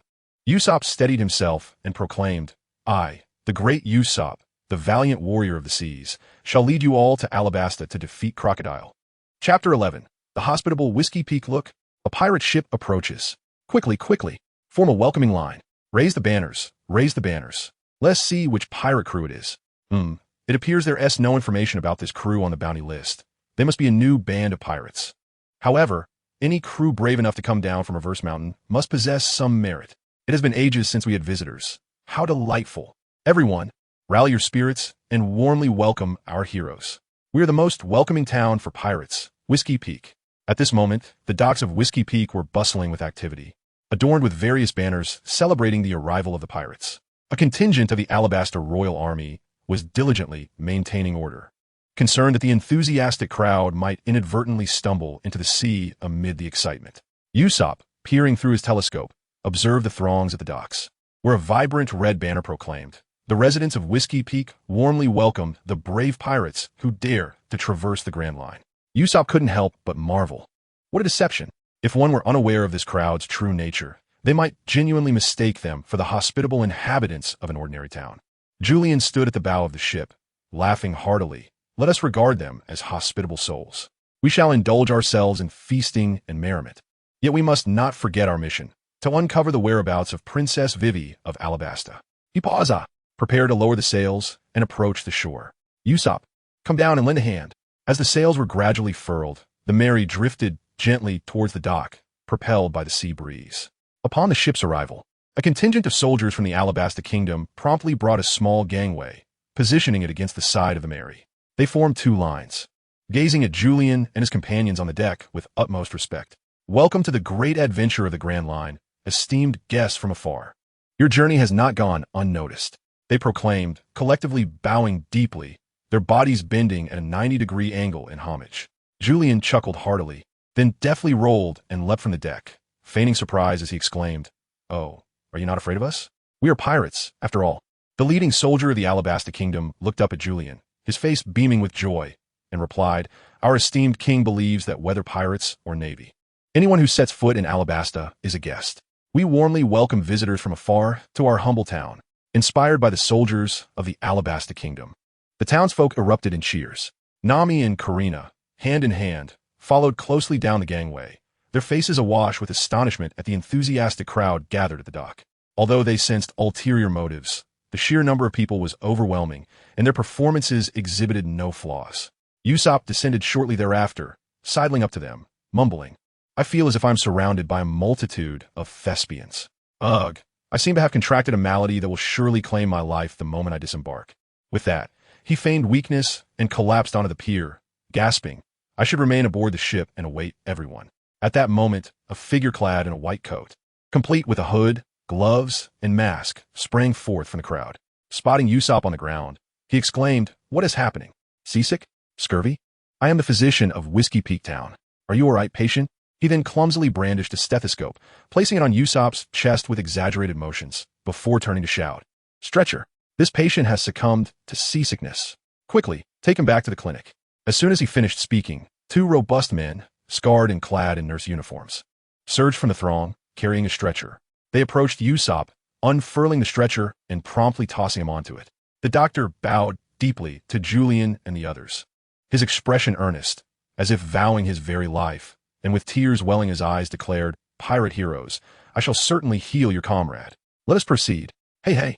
Usopp steadied himself and proclaimed, I, the great Usopp, the valiant warrior of the seas, shall lead you all to Alabasta to defeat Crocodile. Chapter 11. The hospitable Whiskey Peak look. A pirate ship approaches. Quickly, quickly. Form a welcoming line. Raise the banners. Raise the banners. Let's see which pirate crew it is. It appears there's no information about this crew on the bounty list. They must be a new band of pirates. However, any crew brave enough to come down from Reverse Mountain must possess some merit. It has been ages since we had visitors. How delightful. Everyone, rally your spirits and warmly welcome our heroes. We are the most welcoming town for pirates, Whiskey Peak. At this moment, the docks of Whiskey Peak were bustling with activity. adorned with various banners celebrating the arrival of the pirates. A contingent of the Alabasta Royal Army was diligently maintaining order, concerned that the enthusiastic crowd might inadvertently stumble into the sea amid the excitement. Usopp, peering through his telescope, observed the throngs at the docks, where a vibrant red banner proclaimed, "The residents of Whiskey Peak warmly welcome the brave pirates who dare to traverse the Grand Line." Usopp couldn't help but marvel. What a deception! If one were unaware of this crowd's true nature, they might genuinely mistake them for the hospitable inhabitants of an ordinary town. Julian stood at the bow of the ship, laughing heartily. Let us regard them as hospitable souls. We shall indulge ourselves in feasting and merriment. Yet we must not forget our mission, to uncover the whereabouts of Princess Vivi of Alabasta. He paused, prepared to lower the sails, and approach the shore. Usopp, come down and lend a hand. As the sails were gradually furled, the Mary drifted gently towards the dock, propelled by the sea breeze. Upon the ship's arrival, a contingent of soldiers from the Alabasta Kingdom promptly brought a small gangway, positioning it against the side of the Mary. They formed two lines, gazing at Julian and his companions on the deck with utmost respect. "Welcome to the great adventure of the Grand Line, esteemed guests from afar. Your journey has not gone unnoticed," they proclaimed, collectively bowing deeply, their bodies bending at a 90-degree angle in homage. Julian chuckled heartily, then deftly rolled and leapt from the deck, feigning surprise as he exclaimed, "Oh, are you not afraid of us? We are pirates, after all." The leading soldier of the Alabasta Kingdom looked up at Julian, his face beaming with joy, and replied, "Our esteemed king believes that whether pirates or navy, anyone who sets foot in Alabasta is a guest. We warmly welcome visitors from afar to our humble town, inspired by the soldiers of the Alabasta Kingdom." The townsfolk erupted in cheers. Nami and Karina, hand in hand, followed closely down the gangway, their faces awash with astonishment at the enthusiastic crowd gathered at the dock. Although they sensed ulterior motives, the sheer number of people was overwhelming, and their performances exhibited no flaws. Usopp descended shortly thereafter, sidling up to them, mumbling, "I feel as if I'm surrounded by a multitude of thespians. Ugh, I seem to have contracted a malady that will surely claim my life the moment I disembark." With that, he feigned weakness and collapsed onto the pier, gasping, "I should remain aboard the ship and await everyone." At that moment, a figure clad in a white coat, complete with a hood, gloves, and mask, sprang forth from the crowd. Spotting Usopp on the ground, he exclaimed, "What is happening? Seasick? Scurvy? I am the physician of Whiskey Peak Town. Are you all right, patient?" He then clumsily brandished a stethoscope, placing it on Usopp's chest with exaggerated motions, before turning to shout, "Stretcher! This patient has succumbed to seasickness. Quickly, take him back to the clinic." As soon as he finished speaking, two robust men, scarred and clad in nurse uniforms, surged from the throng, carrying a stretcher. They approached Usopp, unfurling the stretcher and promptly tossing him onto it. The doctor bowed deeply to Julian and the others, his expression earnest, as if vowing his very life, and with tears welling his eyes declared, "Pirate heroes, I shall certainly heal your comrade. Let us proceed." Hey.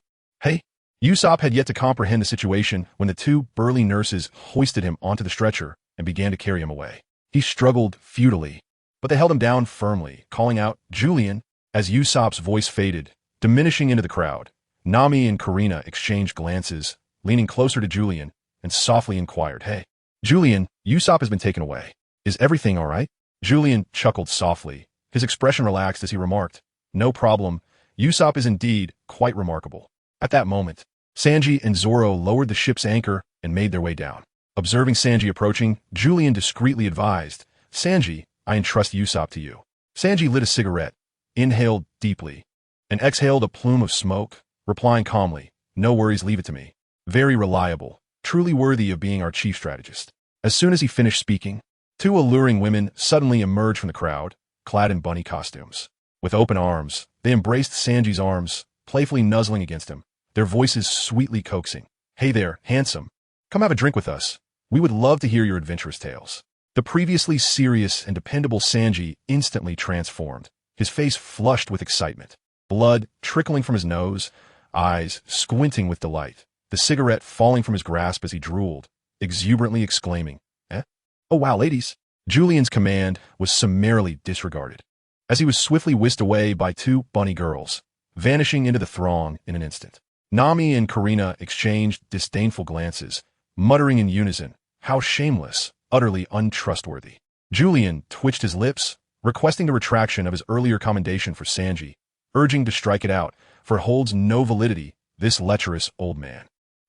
Usopp had yet to comprehend the situation when the two burly nurses hoisted him onto the stretcher and began to carry him away. He struggled futilely, but they held him down firmly, calling out, "Julian." As Usopp's voice faded, diminishing into the crowd, Nami and Karina exchanged glances, leaning closer to Julian, and softly inquired, "Hey, Julian, Usopp has been taken away. Is everything all right?" Julian chuckled softly, his expression relaxed as he remarked, "No problem. Usopp is indeed quite remarkable." At that moment, Sanji and Zoro lowered the ship's anchor and made their way down. Observing Sanji approaching, Julian discreetly advised, "Sanji, I entrust Usopp to you." Sanji lit a cigarette, inhaled deeply, and exhaled a plume of smoke, replying calmly, "No worries, leave it to me. Very reliable, truly worthy of being our chief strategist." As soon as he finished speaking, two alluring women suddenly emerged from the crowd, clad in bunny costumes. With open arms, they embraced Sanji's arms, playfully nuzzling against him, their voices sweetly coaxing, "Hey there, handsome. Come have a drink with us. We would love to hear your adventurous tales." The previously serious and dependable Sanji instantly transformed, his face flushed with excitement, blood trickling from his nose, eyes squinting with delight, the cigarette falling from his grasp as he drooled, exuberantly exclaiming, "Eh? Oh wow, ladies." Julian's command was summarily disregarded, as he was swiftly whisked away by two bunny girls, vanishing into the throng in an instant. Nami and Karina exchanged disdainful glances, muttering in unison, "How shameless, utterly untrustworthy." Julian twitched his lips, requesting the retraction of his earlier commendation for Sanji, urging to strike it out, for it holds no validity, this lecherous old man.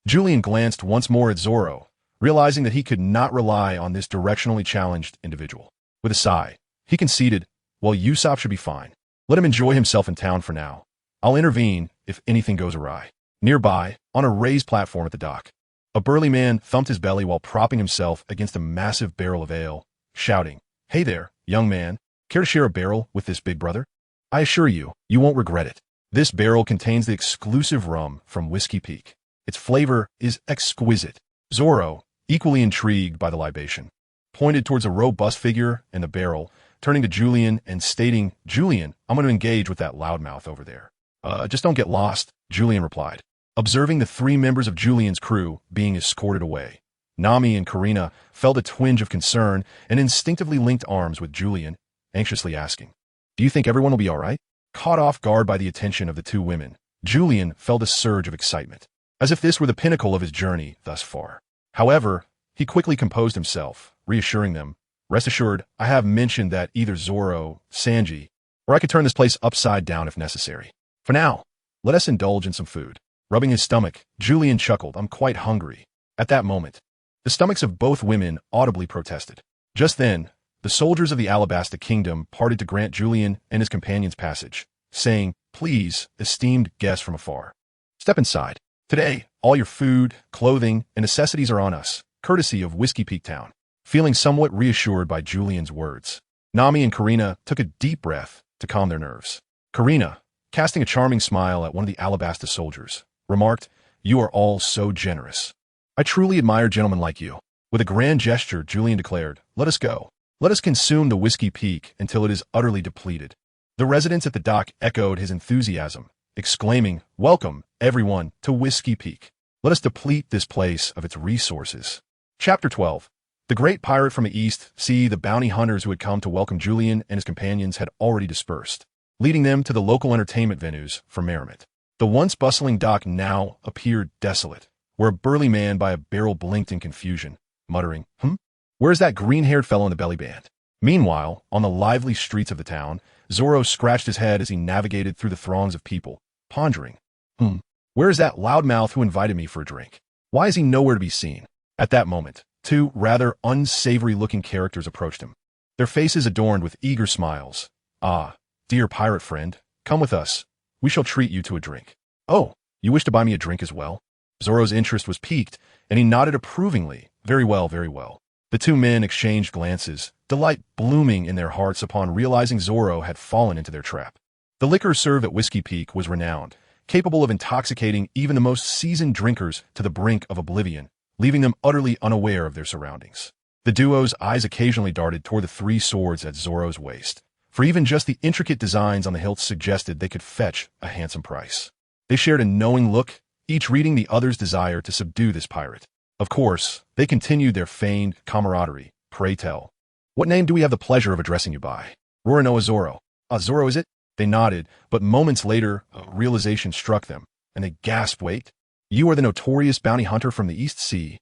Julian glanced once more at Zoro, realizing that he could not rely on this directionally challenged individual. With a sigh, he conceded, well, Usopp should be fine. Let him enjoy himself in town for now. I'll intervene if anything goes awry. Nearby, on a raised platform at the dock, a burly man thumped his belly while propping himself against a massive barrel of ale, shouting, "Hey there, young man, care to share a barrel with this big brother? I assure you, you won't regret it. This barrel contains the exclusive rum from Whiskey Peak. Its flavor is exquisite." Zoro, equally intrigued by the libation, pointed towards a robust figure in the barrel, turning to Julian and stating, "Julian, I'm going to engage with that loudmouth over there." Just don't get lost," Julian replied, observing the three members of Julian's crew being escorted away. Nami and Karina felt a twinge of concern and instinctively linked arms with Julian, anxiously asking, "Do you think everyone will be all right?" Caught off guard by the attention of the two women, Julian felt a surge of excitement, as if this were the pinnacle of his journey thus far. However, he quickly composed himself, reassuring them, "Rest assured, I have mentioned that either Zoro, Sanji, or I could turn this place upside down if necessary. For now, let us indulge in some food." Rubbing his stomach, Julian chuckled, "I'm quite hungry." At that moment, the stomachs of both women audibly protested. Just then, the soldiers of the Alabasta Kingdom parted to grant Julian and his companions passage, saying, "Please, esteemed guests from afar, step inside. Today, all your food, clothing, and necessities are on us, courtesy of Whiskey Peak Town." Feeling somewhat reassured by Julian's words, Nami and Karina took a deep breath to calm their nerves. Karina, casting a charming smile at one of the Alabasta soldiers, remarked, "You are all so generous. I truly admire gentlemen like you." With a grand gesture, Julian declared, "Let us go. Let us consume the Whiskey Peak until it is utterly depleted." The residents at the dock echoed his enthusiasm, exclaiming, "Welcome, everyone, to Whiskey Peak. Let us deplete this place of its resources." Chapter 12. The great pirate from the east, the bounty hunters who had come to welcome Julian and his companions had already dispersed, leading them to the local entertainment venues for merriment. The once bustling dock now appeared desolate, where a burly man by a barrel blinked in confusion, muttering, Where's that green-haired fellow in the belly band?" Meanwhile, on the lively streets of the town, Zoro scratched his head as he navigated through the throngs of people, pondering, Where is that loudmouth who invited me for a drink? Why is he nowhere to be seen?" At that moment, two rather unsavory-looking characters approached him, their faces adorned with eager smiles. "Ah, dear pirate friend, come with us. We shall treat you to a drink." "Oh, you wish to buy me a drink as well?" Zoro's interest was piqued, and he nodded approvingly. "Very well, very well." The two men exchanged glances, delight blooming in their hearts upon realizing Zoro had fallen into their trap. The liquor served at Whiskey Peak was renowned, capable of intoxicating even the most seasoned drinkers to the brink of oblivion, leaving them utterly unaware of their surroundings. The duo's eyes occasionally darted toward the three swords at Zoro's waist, for even just the intricate designs on the hilts suggested they could fetch a handsome price. They shared a knowing look, each reading the other's desire to subdue this pirate. Of course, they continued their feigned camaraderie. "Pray tell, what name do we have the pleasure of addressing you by?" "Rorinoa Zoro." "Zoro, is it?" They nodded, but moments later, a realization struck them, and they gasped, "Wait, you are the notorious bounty hunter from the East Sea?"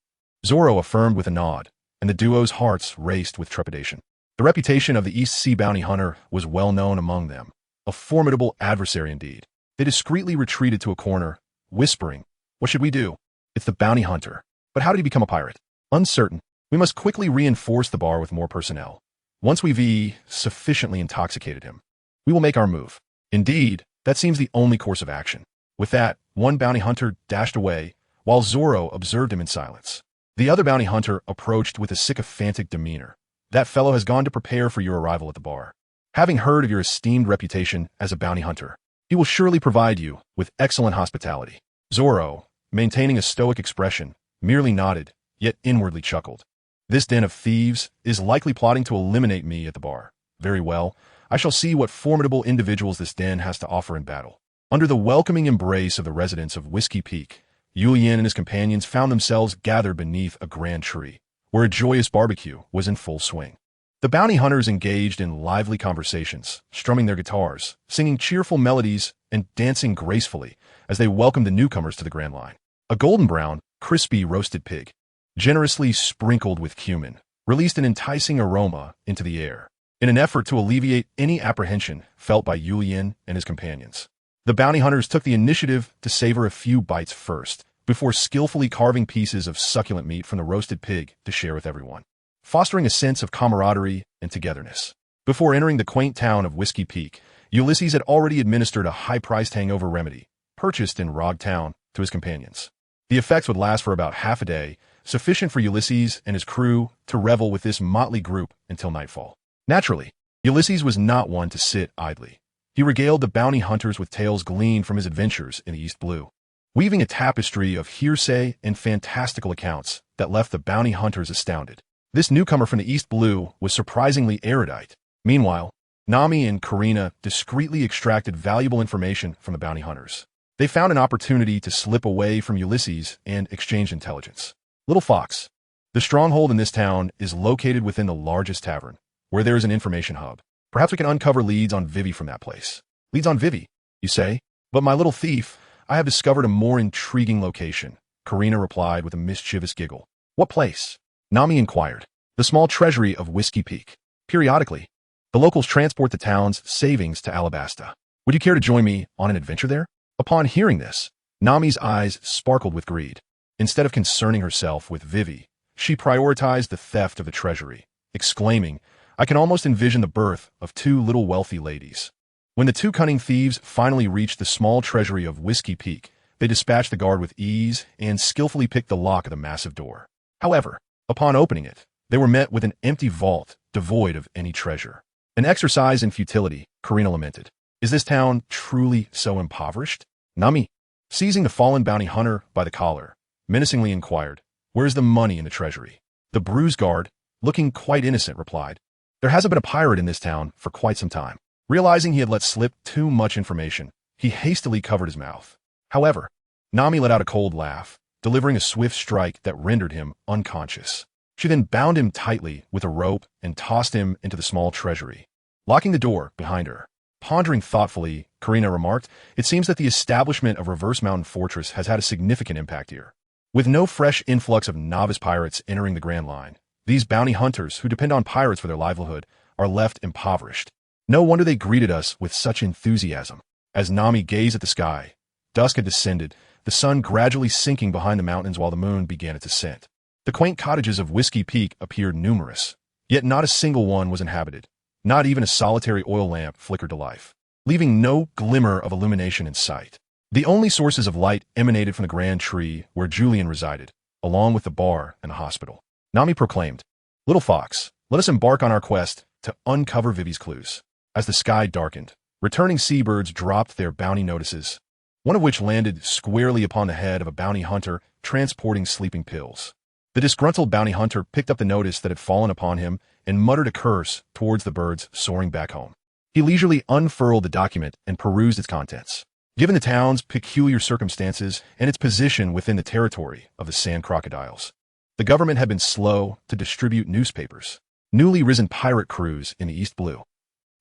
Zoro affirmed with a nod, and the duo's hearts raced with trepidation. The reputation of the East Sea bounty hunter was well known among them, a formidable adversary indeed. They discreetly retreated to a corner, whispering, "What should we do? It's the bounty hunter. But how did he become a pirate?" "Uncertain. We must quickly reinforce the bar with more personnel. Once we've sufficiently intoxicated him, we will make our move." Indeed, that seems the only course of action. With that, one bounty hunter dashed away, while Zoro observed him in silence. The other bounty hunter approached with a sycophantic demeanor. "That fellow has gone to prepare for your arrival at the bar. Having heard of your esteemed reputation as a bounty hunter, he will surely provide you with excellent hospitality." Zoro, maintaining a stoic expression, merely nodded, yet inwardly chuckled. "This den of thieves is likely plotting to eliminate me at the bar. Very well, I shall see what formidable individuals this den has to offer in battle." Under the welcoming embrace of the residents of Whiskey Peak, Julian and his companions found themselves gathered beneath a grand tree, where a joyous barbecue was in full swing. The bounty hunters engaged in lively conversations, strumming their guitars, singing cheerful melodies, and dancing gracefully as they welcomed the newcomers to the Grand Line. A golden brown, crispy roasted pig, generously sprinkled with cumin, released an enticing aroma into the air. in an effort to alleviate any apprehension felt by Yulian and his companions. The bounty hunters took the initiative to savor a few bites first, before skillfully carving pieces of succulent meat from the roasted pig to share with everyone, fostering a sense of camaraderie and togetherness. Before entering the quaint town of Whiskey Peak, Ulysses had already administered a high-priced hangover remedy, purchased in Rog Town, to his companions. The effects would last for about half a day, sufficient for Ulysses and his crew to revel with this motley group until nightfall. Naturally, Ulysses was not one to sit idly. He regaled the bounty hunters with tales gleaned from his adventures in the East Blue, weaving a tapestry of hearsay and fantastical accounts that left the bounty hunters astounded. This newcomer from the East Blue was surprisingly erudite. Meanwhile, Nami and Karina discreetly extracted valuable information from the bounty hunters. They found an opportunity to slip away from Ulysses and exchange intelligence. Little Fox. The stronghold in this town is located within the largest tavern, where there is an information hub. Perhaps we can uncover leads on Vivi from that place. Leads on Vivi, you say? But my little thief, I have discovered a more intriguing location, Karina replied with a mischievous giggle. What place? Nami inquired. The small treasury of Whiskey Peak. Periodically, the locals transport the town's savings to Alabasta. Would you care to join me on an adventure there? Upon hearing this, Nami's eyes sparkled with greed. Instead of concerning herself with Vivi, she prioritized the theft of the treasury, exclaiming, I can almost envision the birth of two little wealthy ladies. When the two cunning thieves finally reached the small treasury of Whiskey Peak, they dispatched the guard with ease and skillfully picked the lock of the massive door. However, upon opening it, they were met with an empty vault devoid of any treasure. An exercise in futility, Karina lamented. Is this town truly so impoverished? Nami, seizing the fallen bounty hunter by the collar, menacingly inquired, Where's the money in the treasury? The bruised guard, looking quite innocent, replied, There hasn't been a pirate in this town for quite some time. Realizing he had let slip too much information, he hastily covered his mouth. However, Nami let out a cold laugh, delivering a swift strike that rendered him unconscious. She then bound him tightly with a rope and tossed him into the small treasury, locking the door behind her. Pondering thoughtfully, Karina remarked, It seems that the establishment of Reverse Mountain Fortress has had a significant impact here. With no fresh influx of novice pirates entering the Grand Line, these bounty hunters who depend on pirates for their livelihood are left impoverished. No wonder they greeted us with such enthusiasm. As Nami gazed at the sky, dusk had descended, the sun gradually sinking behind the mountains while the moon began its ascent. The quaint cottages of Whiskey Peak appeared numerous, yet not a single one was inhabited. Not even a solitary oil lamp flickered to life, leaving no glimmer of illumination in sight. The only sources of light emanated from the grand tree where Julian resided, along with the bar and the hospital. Nami proclaimed, Little Fox, let us embark on our quest to uncover Vivi's clues. As the sky darkened, returning seabirds dropped their bounty notices, one of which landed squarely upon the head of a bounty hunter transporting sleeping pills. The disgruntled bounty hunter picked up the notice that had fallen upon him and muttered a curse towards the birds soaring back home. He leisurely unfurled the document and perused its contents. Given the town's peculiar circumstances and its position within the territory of the sand crocodiles, the government had been slow to distribute newspapers. Newly risen pirate crews in the East Blue.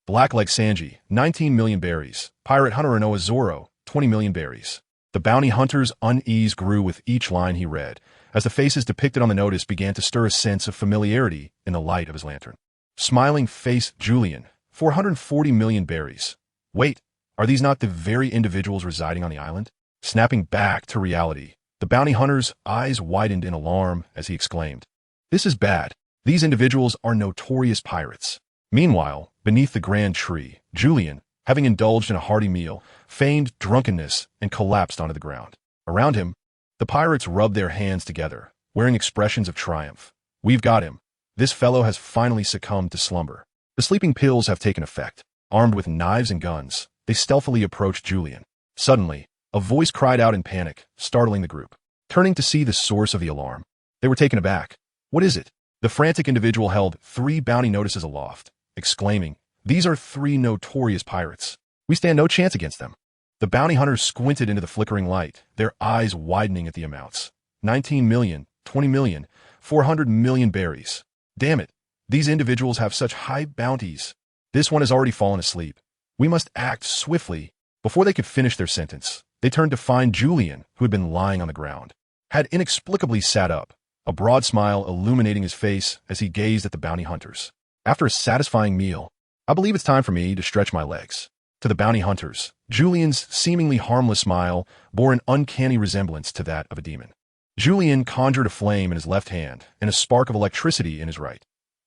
Black Leg Sanji, 19 million berries. Pirate Hunter Inoa Zoro, 20 million berries. The bounty hunter's unease grew with each line he read, as the faces depicted on the notice began to stir a sense of familiarity in the light of his lantern. Smiling face Julian, 440 million berries. Wait, are these not the very individuals residing on the island? Snapping back to reality, the bounty hunter's eyes widened in alarm as he exclaimed, This is bad. These individuals are notorious pirates. Meanwhile, beneath the grand tree, Julian, having indulged in a hearty meal, feigned drunkenness and collapsed onto the ground. Around him, the pirates rubbed their hands together, wearing expressions of triumph. We've got him. This fellow has finally succumbed to slumber. The sleeping pills have taken effect. Armed with knives and guns, they stealthily approached Julian. Suddenly, a voice cried out in panic, startling the group. Turning to see the source of the alarm, they were taken aback. What is it? The frantic individual held 3 bounty notices aloft, exclaiming, These are 3 notorious pirates. We stand no chance against them. The bounty hunters squinted into the flickering light, their eyes widening at the amounts. 19 million, 20 million, 400 million berries. Damn it, these individuals have such high bounties. This one has already fallen asleep. We must act swiftly. Before they could finish their sentence, they turned to find Julian, who had been lying on the ground, had inexplicably sat up, a broad smile illuminating his face as he gazed at the bounty hunters. After a satisfying meal, I believe it's time for me to stretch my legs. To the bounty hunters, Julian's seemingly harmless smile bore an uncanny resemblance to that of a demon. Julian conjured a flame in his left hand and a spark of electricity in his right.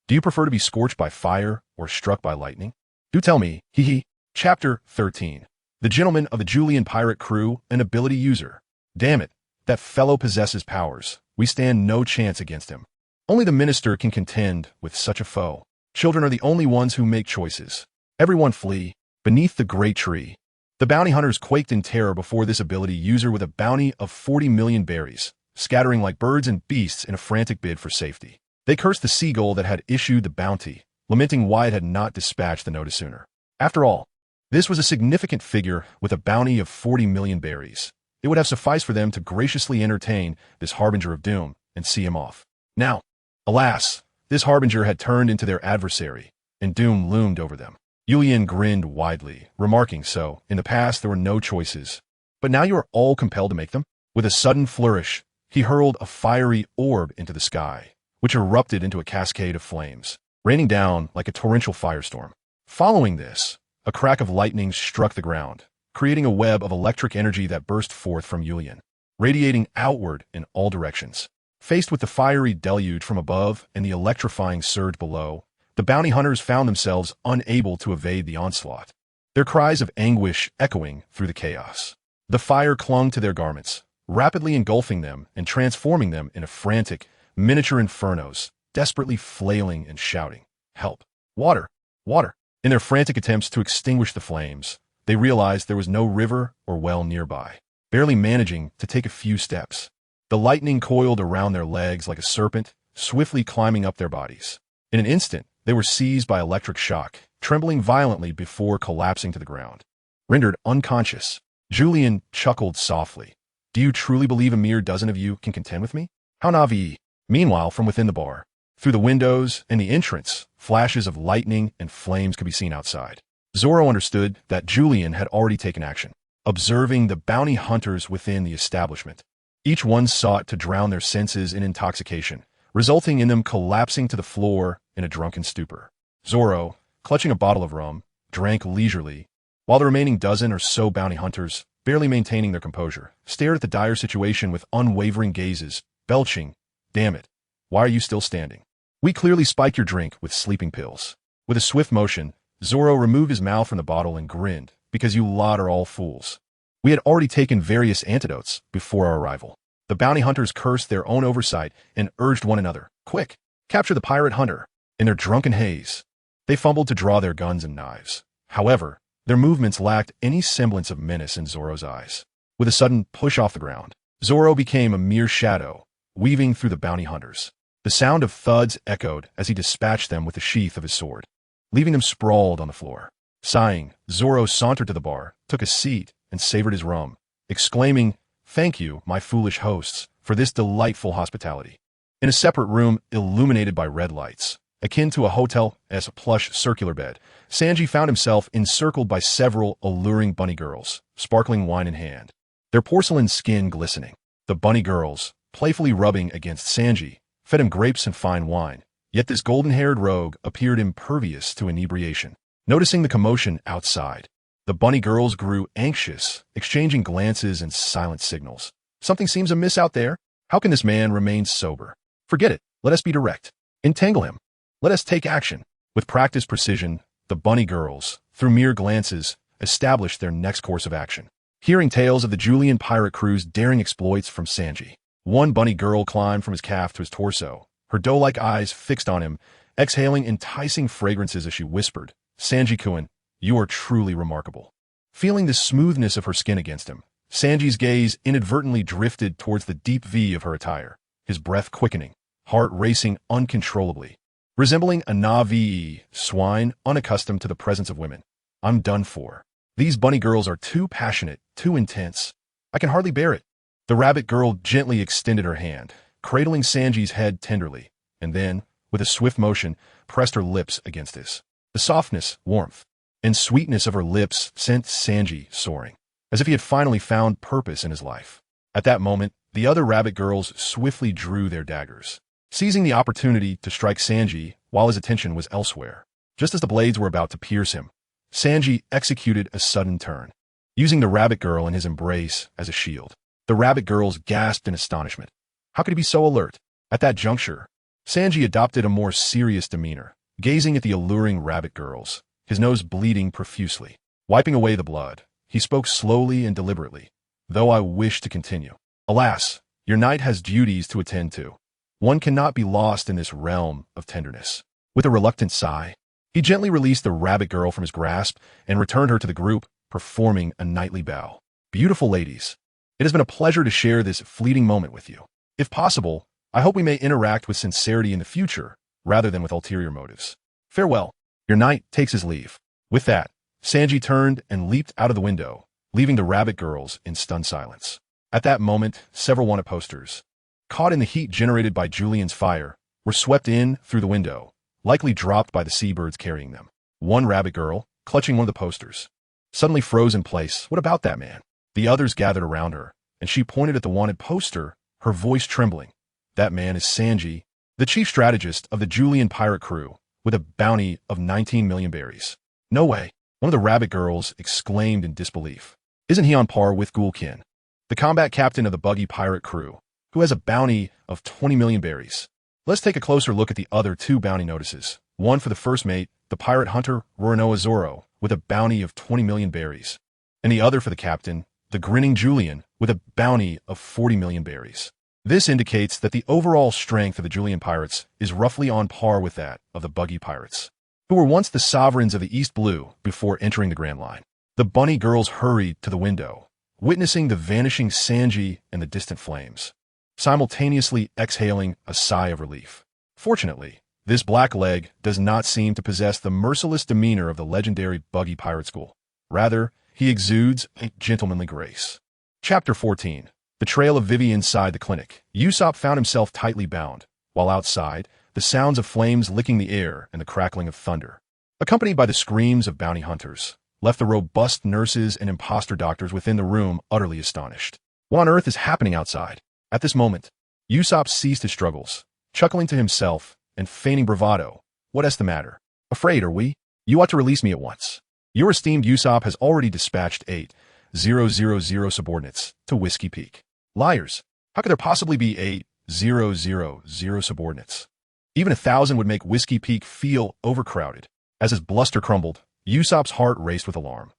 Do you prefer to be scorched by fire or struck by lightning? Do tell me, hee hee. Chapter 13. The gentleman of the Julian pirate crew, an ability user. Damn it, that fellow possesses powers. We stand no chance against him. Only the minister can contend with such a foe. Children are the only ones who make choices. Everyone flee. Beneath the great tree. The bounty hunters quaked in terror before this ability user with a bounty of 40 million berries, scattering like birds and beasts in a frantic bid for safety. They cursed the seagull that had issued the bounty, lamenting why it had not dispatched the notice sooner. After all, this was a significant figure with a bounty of 40 million berries. It would have sufficed for them to graciously entertain this harbinger of doom and see him off. Now, alas, this harbinger had turned into their adversary, and doom loomed over them. Julian grinned widely, remarking, so, in the past there were no choices, but now you are all compelled to make them? With a sudden flourish, he hurled a fiery orb into the sky, which erupted into a cascade of flames, raining down like a torrential firestorm. Following this, a crack of lightning struck the ground, creating a web of electric energy that burst forth from Julian, radiating outward in all directions. Faced with the fiery deluge from above and the electrifying surge below, the bounty hunters found themselves unable to evade the onslaught, their cries of anguish echoing through the chaos. The fire clung to their garments, rapidly engulfing them and transforming them into frantic, miniature infernos, desperately flailing and shouting, "Help! Water! Water!" In their frantic attempts to extinguish the flames, they realized there was no river or well nearby, barely managing to take a few steps. The lightning coiled around their legs like a serpent, swiftly climbing up their bodies. In an instant, they were seized by electric shock, trembling violently before collapsing to the ground. Rendered unconscious, Julian chuckled softly. Do you truly believe a mere dozen of you can contend with me? How naive. Meanwhile, from within the bar, through the windows and the entrance, flashes of lightning and flames could be seen outside. Zoro understood that Julian had already taken action, observing the bounty hunters within the establishment. Each one sought to drown their senses in intoxication, resulting in them collapsing to the floor in a drunken stupor. Zoro, clutching a bottle of rum, drank leisurely, while the remaining dozen or so bounty hunters, barely maintaining their composure, stared at the dire situation with unwavering gazes, belching, "Damn it, why are you still standing? We clearly spiked your drink with sleeping pills." With a swift motion, Zoro removed his mouth from the bottle and grinned, "Because you lot are all fools. We had already taken various antidotes before our arrival." The bounty hunters cursed their own oversight and urged one another, "Quick, capture the pirate hunter." In their drunken haze, they fumbled to draw their guns and knives. However, their movements lacked any semblance of menace in Zoro's eyes. With a sudden push off the ground, Zoro became a mere shadow, weaving through the bounty hunters. The sound of thuds echoed as he dispatched them with the sheath of his sword, leaving them sprawled on the floor. Sighing, Zoro sauntered to the bar, took a seat, and savored his rum, exclaiming, "Thank you, my foolish hosts, for this delightful hospitality." In a separate room illuminated by red lights, akin to a hotel's plush circular bed, Sanji found himself encircled by several alluring bunny girls, sparkling wine in hand, their porcelain skin glistening. The bunny girls, playfully rubbing against Sanji, fed him grapes and fine wine, yet this golden-haired rogue appeared impervious to inebriation. Noticing the commotion outside, the bunny girls grew anxious, exchanging glances and silent signals. "Something seems amiss out there. How can this man remain sober? Forget it. Let us be direct. Entangle him. Let us take action." With practiced precision, the bunny girls, through mere glances, established their next course of action. Hearing tales of the Julian pirate crew's daring exploits from Sanji, one bunny girl climbed from his calf to his torso, her doe-like eyes fixed on him, exhaling enticing fragrances as she whispered, "Sanji-kun, you are truly remarkable." Feeling the smoothness of her skin against him, Sanji's gaze inadvertently drifted towards the deep V of her attire, his breath quickening, heart racing uncontrollably. Resembling a Na'vi swine unaccustomed to the presence of women. "I'm done for. These bunny girls are too passionate, too intense. I can hardly bear it." The rabbit girl gently extended her hand, cradling Sanji's head tenderly, and then, with a swift motion, pressed her lips against his. The softness, warmth, and sweetness of her lips sent Sanji soaring, as if he had finally found purpose in his life. At that moment, the other rabbit girls swiftly drew their daggers. seizing the opportunity to strike Sanji while his attention was elsewhere. Just as the blades were about to pierce him, Sanji executed a sudden turn, using the rabbit girl in his embrace as a shield. The rabbit girls gasped in astonishment. How could he be so alert? At that juncture, Sanji adopted a more serious demeanor, gazing at the alluring rabbit girls, his nose bleeding profusely. Wiping away the blood, he spoke slowly and deliberately. Though I wish to continue. Alas, your knight has duties to attend to. One cannot be lost in this realm of tenderness. With a reluctant sigh, he gently released the rabbit girl from his grasp and returned her to the group, performing a knightly bow. Beautiful ladies, it has been a pleasure to share this fleeting moment with you. If possible, I hope we may interact with sincerity in the future, rather than with ulterior motives. Farewell. Your knight takes his leave. With that, Sanji turned and leaped out of the window, leaving the rabbit girls in stunned silence. At that moment, several wanted posters, caught in the heat generated by Julian's fire, were swept in through the window, likely dropped by the seabirds carrying them. One rabbit girl, clutching one of the posters, suddenly froze in place. What about that man? The others gathered around her, and she pointed at the wanted poster, her voice trembling. That man is Sanji, the chief strategist of the Julian pirate crew, with a bounty of 19 million berries. No way, one of the rabbit girls exclaimed in disbelief. Isn't he on par with Gulkin, the combat captain of the Buggy pirate crew, who has a bounty of 20 million berries? Let's take a closer look at the other two bounty notices. One for the first mate, the pirate hunter Roronoa Zoro, with a bounty of 20 million berries, and the other for the captain, the grinning Julian, with a bounty of 40 million berries. This indicates that the overall strength of the Julian pirates is roughly on par with that of the Buggy pirates, who were once the sovereigns of the East Blue before entering the Grand Line. The bunny girls hurried to the window, witnessing the vanishing Sanji and the distant flames, simultaneously exhaling a sigh of relief. Fortunately, this black leg does not seem to possess the merciless demeanor of the legendary Buggy pirate school. Rather, he exudes a gentlemanly grace. Chapter 14. The trail of Vivi inside the clinic. Usopp found himself tightly bound, while outside, the sounds of flames licking the air and the crackling of thunder, accompanied by the screams of bounty hunters, left the robust nurses and imposter doctors within the room utterly astonished. What on earth is happening outside? At this moment, Usopp ceased his struggles, chuckling to himself and feigning bravado. What's the matter? Afraid, are we? You ought to release me at once. Your esteemed Usopp has already dispatched 8,000 subordinates to Whiskey Peak. Liars. How could there possibly be 8,000 subordinates? Even 1,000 would make Whiskey Peak feel overcrowded. As his bluster crumbled, Usopp's heart raced with alarm.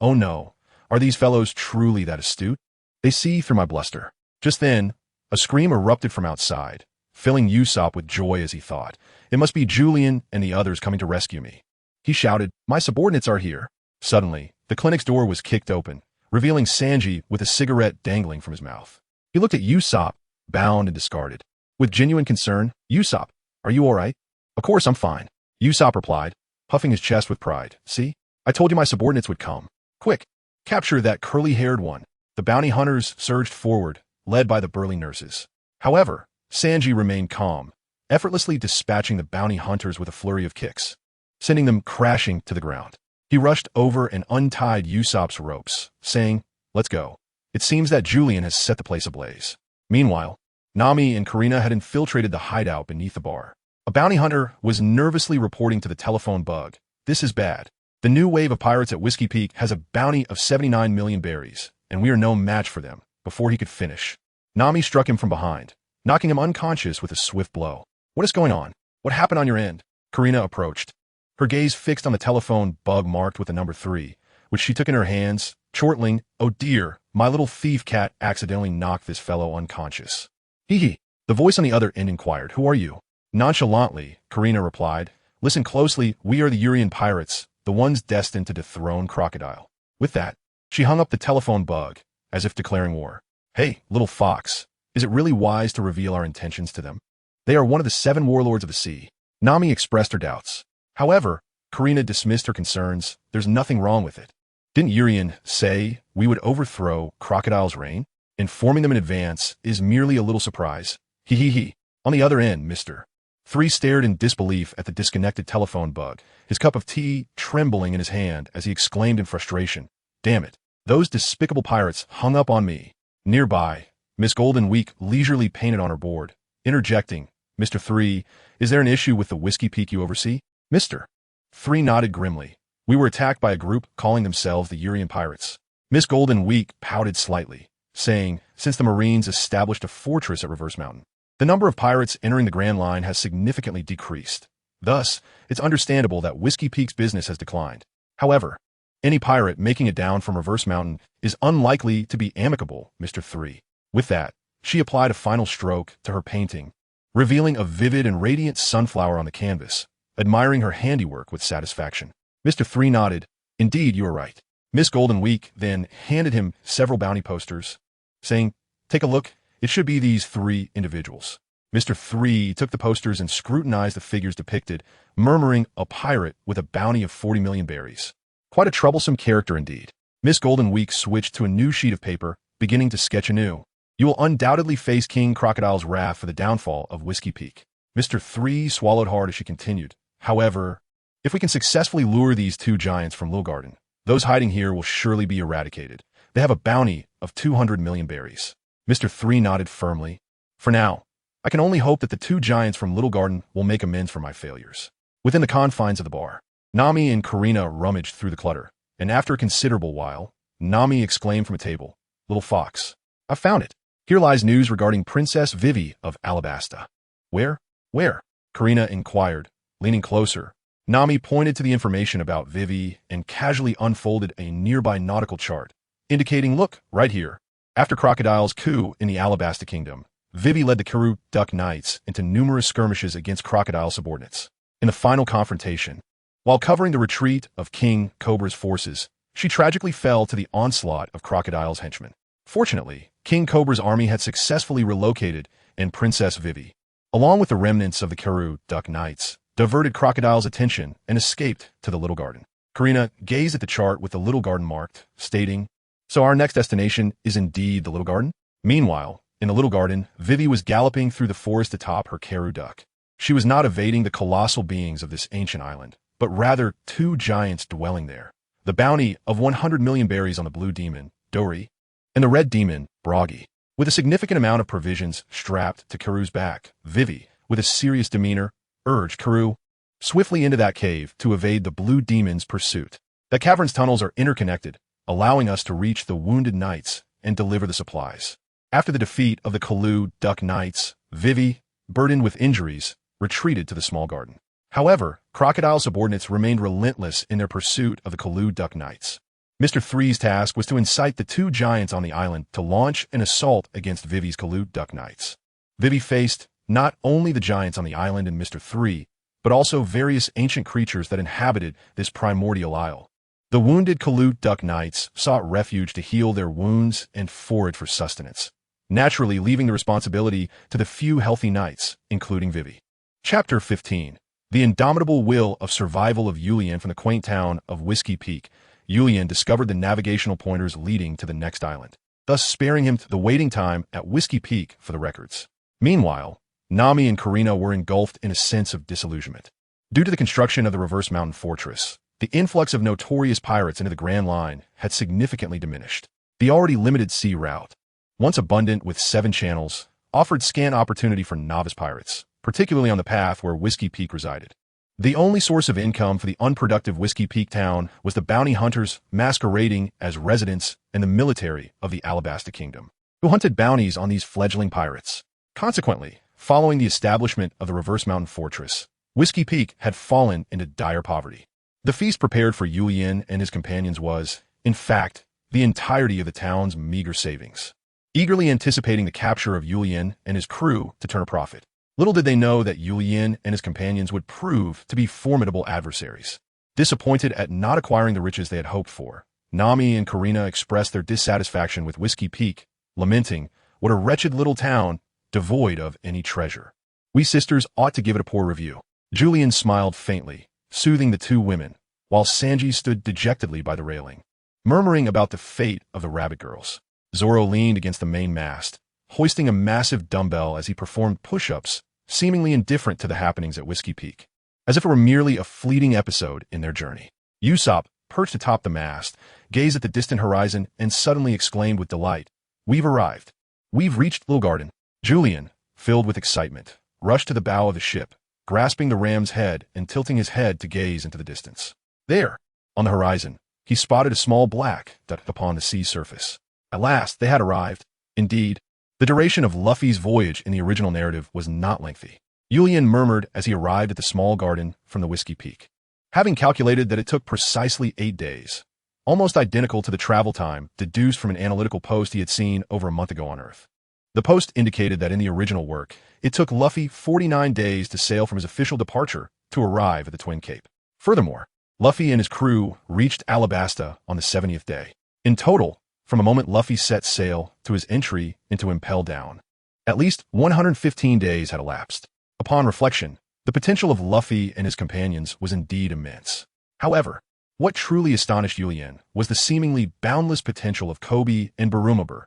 Oh no, are these fellows truly that astute? They see through my bluster. Just then, a scream erupted from outside, filling Usopp with joy as he thought, it must be Julian and the others coming to rescue me. He shouted, my subordinates are here. Suddenly, the clinic's door was kicked open, revealing Sanji with a cigarette dangling from his mouth. He looked at Usopp, bound and discarded. With genuine concern, Usopp, are you all right? Of course I'm fine, Usopp replied, puffing his chest with pride. See? I told you my subordinates would come. Quick, capture that curly-haired one. The bounty hunters surged forward, led by the burly nurses. However, Sanji remained calm, effortlessly dispatching the bounty hunters with a flurry of kicks, sending them crashing to the ground. He rushed over and untied Usopp's ropes, saying, let's go. It seems that Julian has set the place ablaze. Meanwhile, Nami and Karina had infiltrated the hideout beneath the bar. A bounty hunter was nervously reporting to the telephone bug. This is bad. The new wave of pirates at Whiskey Peak has a bounty of 79 million berries, and we are no match for them. Before he could finish, Nami struck him from behind, knocking him unconscious with a swift blow. What is going on? What happened on your end? Karina approached, her gaze fixed on the telephone bug marked with the number 3, which she took in her hands, chortling, oh dear, my little thief cat accidentally knocked this fellow unconscious. Hee hee. The voice on the other end inquired, who are you? Nonchalantly, Karina replied, listen closely, we are the Urian pirates, the ones destined to dethrone Crocodile. With that, she hung up the telephone bug, as if declaring war. Hey, little fox, is it really wise to reveal our intentions to them? They are one of the 7 warlords of the sea. Nami expressed her doubts. However, Karina dismissed her concerns. There's nothing wrong with it. Didn't Urian say we would overthrow Crocodile's reign? Informing them in advance is merely a little surprise. Hee hee hee. On the other end, Mr. 3 stared in disbelief at the disconnected telephone bug, his cup of tea trembling in his hand as he exclaimed in frustration, damn it, those despicable pirates hung up on me. Nearby, Miss Golden Week leisurely painted on her board, interjecting, Mr. 3, is there an issue with the Whiskey Peak you oversee? Mr. 3 nodded grimly. We were attacked by a group calling themselves the Urian Pirates. Miss Golden Week pouted slightly, saying, since the Marines established a fortress at Reverse Mountain, the number of pirates entering the Grand Line has significantly decreased. Thus, it's understandable that Whiskey Peak's business has declined. However, any pirate making it down from Reverse Mountain is unlikely to be amicable, Mr. 3. With that, she applied a final stroke to her painting, revealing a vivid and radiant sunflower on the canvas, admiring her handiwork with satisfaction. Mr. 3 nodded. Indeed, you are right. Miss Golden Week then handed him several bounty posters, saying, take a look, it should be these 3 individuals. Mr. 3 took the posters and scrutinized the figures depicted, murmuring, a pirate with a bounty of 40 million berries. Quite a troublesome character indeed. Miss Golden Week switched to a new sheet of paper, beginning to sketch anew. You will undoubtedly face King Crocodile's wrath for the downfall of Whiskey Peak. Mr. 3 swallowed hard as she continued. However, if we can successfully lure these 2 giants from Little Garden, those hiding here will surely be eradicated. They have a bounty of 200 million berries. Mr. 3 nodded firmly. For now, I can only hope that the 2 giants from Little Garden will make amends for my failures. Within the confines of the bar, Nami and Karina rummaged through the clutter, and after a considerable while, Nami exclaimed from a table, Little Fox, I found it. Here lies news regarding Princess Vivi of Alabasta. Where? Where? Karina inquired, leaning closer. Nami pointed to the information about Vivi and casually unfolded a nearby nautical chart, indicating, look, right here. After Crocodile's coup in the Alabasta Kingdom, Vivi led the Karoo Duck Knights into numerous skirmishes against Crocodile subordinates. In the final confrontation, while covering the retreat of King Cobra's forces, she tragically fell to the onslaught of Crocodile's henchmen. Fortunately, King Cobra's army had successfully relocated, and Princess Vivi, along with the remnants of the Karoo Duck Knights, diverted Crocodile's attention and escaped to the Little Garden. Karina gazed at the chart with the Little Garden marked, stating, so our next destination is indeed the Little Garden? Meanwhile, in the Little Garden, Vivi was galloping through the forest atop her Karoo Duck. She was not evading the colossal beings of this ancient island, but rather 2 giants dwelling there. The bounty of 100 million berries on the blue demon, Dori, and the red demon, Buggy. With a significant amount of provisions strapped to Karoo's back, Vivi, with a serious demeanor, urged Karoo swiftly into that cave to evade the blue demon's pursuit. The cavern's tunnels are interconnected, allowing us to reach the wounded knights and deliver the supplies. After the defeat of the Karoo Duck Knights, Vivi, burdened with injuries, retreated to the small garden. However, Crocodile subordinates remained relentless in their pursuit of the Karoo Duck Knights. Mr. 3's task was to incite the 2 giants on the island to launch an assault against Vivi's Karoo Duck Knights. Vivi faced not only the giants on the island and Mr. 3, but also various ancient creatures that inhabited this primordial isle. The wounded Karoo Duck Knights sought refuge to heal their wounds and forage for sustenance, naturally leaving the responsibility to the few healthy knights, including Vivi. Chapter 15. The indomitable will of survival of Yulian from the quaint town of Whiskey Peak. Yulian discovered the navigational pointers leading to the next island, thus sparing him the waiting time at Whiskey Peak for the records. Meanwhile, Nami and Karina were engulfed in a sense of disillusionment. Due to the construction of the Reverse Mountain Fortress, the influx of notorious pirates into the Grand Line had significantly diminished. The already limited sea route, once abundant with 7 channels, offered scant opportunity for novice pirates, particularly on the path where Whiskey Peak resided. The only source of income for the unproductive Whiskey Peak town was the bounty hunters masquerading as residents and the military of the Alabasta Kingdom, who hunted bounties on these fledgling pirates. Consequently, following the establishment of the Reverse Mountain Fortress, Whiskey Peak had fallen into dire poverty. The feast prepared for Yulian and his companions was, in fact, the entirety of the town's meager savings. Eagerly anticipating the capture of Yulian and his crew to turn a profit, little did they know that Yulian and his companions would prove to be formidable adversaries. Disappointed at not acquiring the riches they had hoped for, Nami and Karina expressed their dissatisfaction with Whiskey Peak, lamenting, what a wretched little town, devoid of any treasure. We sisters ought to give it a poor review. Julian smiled faintly, soothing the 2 women, while Sanji stood dejectedly by the railing, murmuring about the fate of the rabbit girls. Zoro leaned against the main mast, hoisting a massive dumbbell as he performed push-ups, seemingly indifferent to the happenings at Whiskey Peak, as if it were merely a fleeting episode in their journey. Usopp, perched atop the mast, gazed at the distant horizon and suddenly exclaimed with delight, "We've arrived. We've reached Little Garden." Julian, filled with excitement, rushed to the bow of the ship, grasping the ram's head and tilting his head to gaze into the distance. There, on the horizon, he spotted a small black dot upon the sea surface. At last, they had arrived. Indeed, the duration of Luffy's voyage in the original narrative was not lengthy. Yulian murmured as he arrived at the small garden from the Whiskey Peak. Having calculated that it took precisely 8 days, almost identical to the travel time deduced from an analytical post he had seen over a month ago on Earth. The post indicated that in the original work, it took Luffy 49 days to sail from his official departure to arrive at the Twin Cape. Furthermore, Luffy and his crew reached Alabasta on the 70th day. In total, from the moment Luffy set sail to his entry into Impel Down, at least 115 days had elapsed. Upon reflection, the potential of Luffy and his companions was indeed immense. However, what truly astonished Yulian was the seemingly boundless potential of Koby and Barumabur.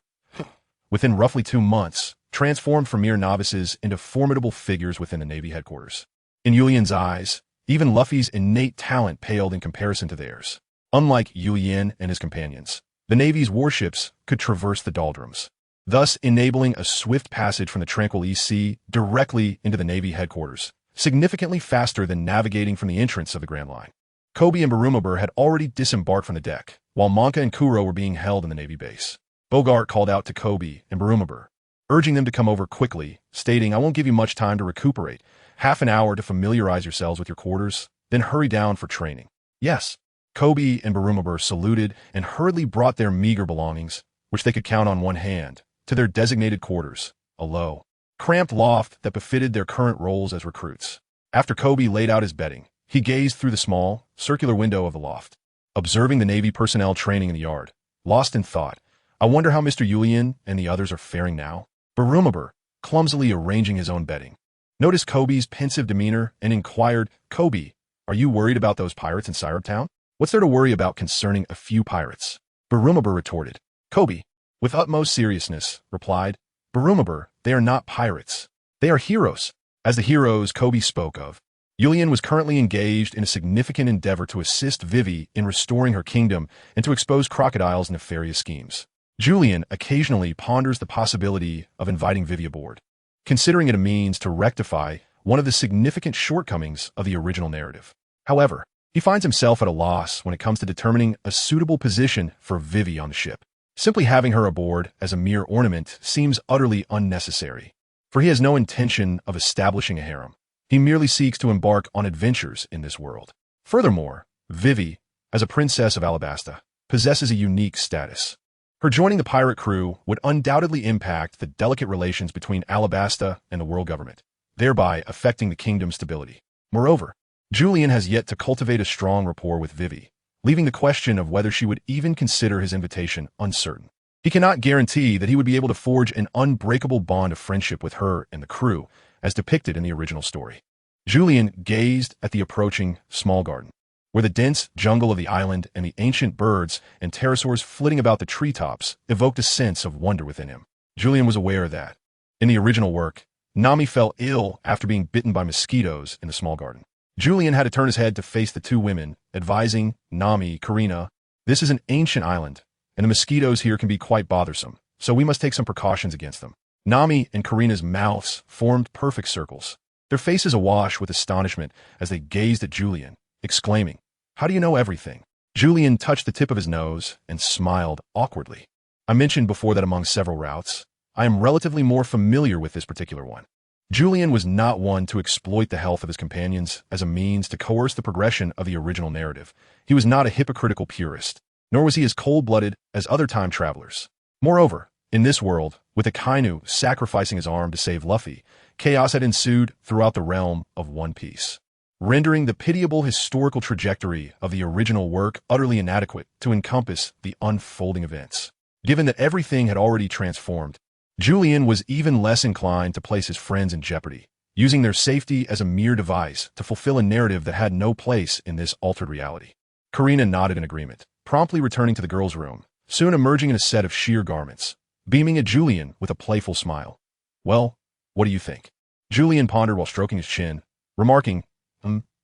Within roughly 2 months, transformed from mere novices into formidable figures within the Navy headquarters. In Yulian's eyes, even Luffy's innate talent paled in comparison to theirs. Unlike Yulian and his companions, the Navy's warships could traverse the doldrums, thus enabling a swift passage from the tranquil East Sea directly into the Navy headquarters, significantly faster than navigating from the entrance of the Grand Line. Koby and Barumabur had already disembarked from the deck, while Monka and Kuro were being held in the Navy base. Bogart called out to Koby and Barumabur, urging them to come over quickly, stating, "I won't give you much time to recuperate. Half an hour to familiarize yourselves with your quarters, then hurry down for training." Yes, Koby and Barumabur saluted and hurriedly brought their meager belongings, which they could count on one hand, to their designated quarters, a low, cramped loft that befitted their current roles as recruits. After Koby laid out his bedding, he gazed through the small, circular window of the loft, observing the Navy personnel training in the yard. Lost in thought, "I wonder how Mr. Yulian and the others are faring now." Barumabur, clumsily arranging his own bedding, noticed Koby's pensive demeanor and inquired, "Koby, are you worried about those pirates in Syrup Town? What's there to worry about concerning a few pirates?" Barumabur retorted. Koby, with utmost seriousness, replied, "Barumabur, they are not pirates. They are heroes." As the heroes Koby spoke of, Yulian was currently engaged in a significant endeavor to assist Vivi in restoring her kingdom and to expose Crocodile's nefarious schemes. Julian occasionally ponders the possibility of inviting Vivi aboard, considering it a means to rectify one of the significant shortcomings of the original narrative. However, he finds himself at a loss when it comes to determining a suitable position for Vivi on the ship. Simply having her aboard as a mere ornament seems utterly unnecessary, for he has no intention of establishing a harem. He merely seeks to embark on adventures in this world. Furthermore, Vivi, as a princess of Alabasta, possesses a unique status. Her joining the pirate crew would undoubtedly impact the delicate relations between Alabasta and the world government, thereby affecting the kingdom's stability. Moreover, Julian has yet to cultivate a strong rapport with Vivi, leaving the question of whether she would even consider his invitation uncertain. He cannot guarantee that he would be able to forge an unbreakable bond of friendship with her and the crew, as depicted in the original story. Julian gazed at the approaching small garden, where the dense jungle of the island and the ancient birds and pterosaurs flitting about the treetops evoked a sense of wonder within him. Julian was aware that, in the original work, Nami fell ill after being bitten by mosquitoes in the small garden. Julian had to turn his head to face the two women, advising Nami, "Karina, this is an ancient island, and the mosquitoes here can be quite bothersome, so we must take some precautions against them." Nami and Karina's mouths formed perfect circles, their faces awash with astonishment as they gazed at Julian, exclaiming, "How do you know everything?" Julian touched the tip of his nose and smiled awkwardly. "I mentioned before that among several routes, I am relatively more familiar with this particular one." Julian was not one to exploit the health of his companions as a means to coerce the progression of the original narrative. He was not a hypocritical purist, nor was he as cold-blooded as other time travelers. Moreover, in this world, with Akainu sacrificing his arm to save Luffy, chaos had ensued throughout the realm of One Piece, rendering the pitiable historical trajectory of the original work utterly inadequate to encompass the unfolding events. Given that everything had already transformed, Julian was even less inclined to place his friends in jeopardy, using their safety as a mere device to fulfill a narrative that had no place in this altered reality. Karina nodded in agreement, promptly returning to the girls' room, soon emerging in a set of sheer garments, beaming at Julian with a playful smile. "Well, what do you think?" Julian pondered while stroking his chin, remarking,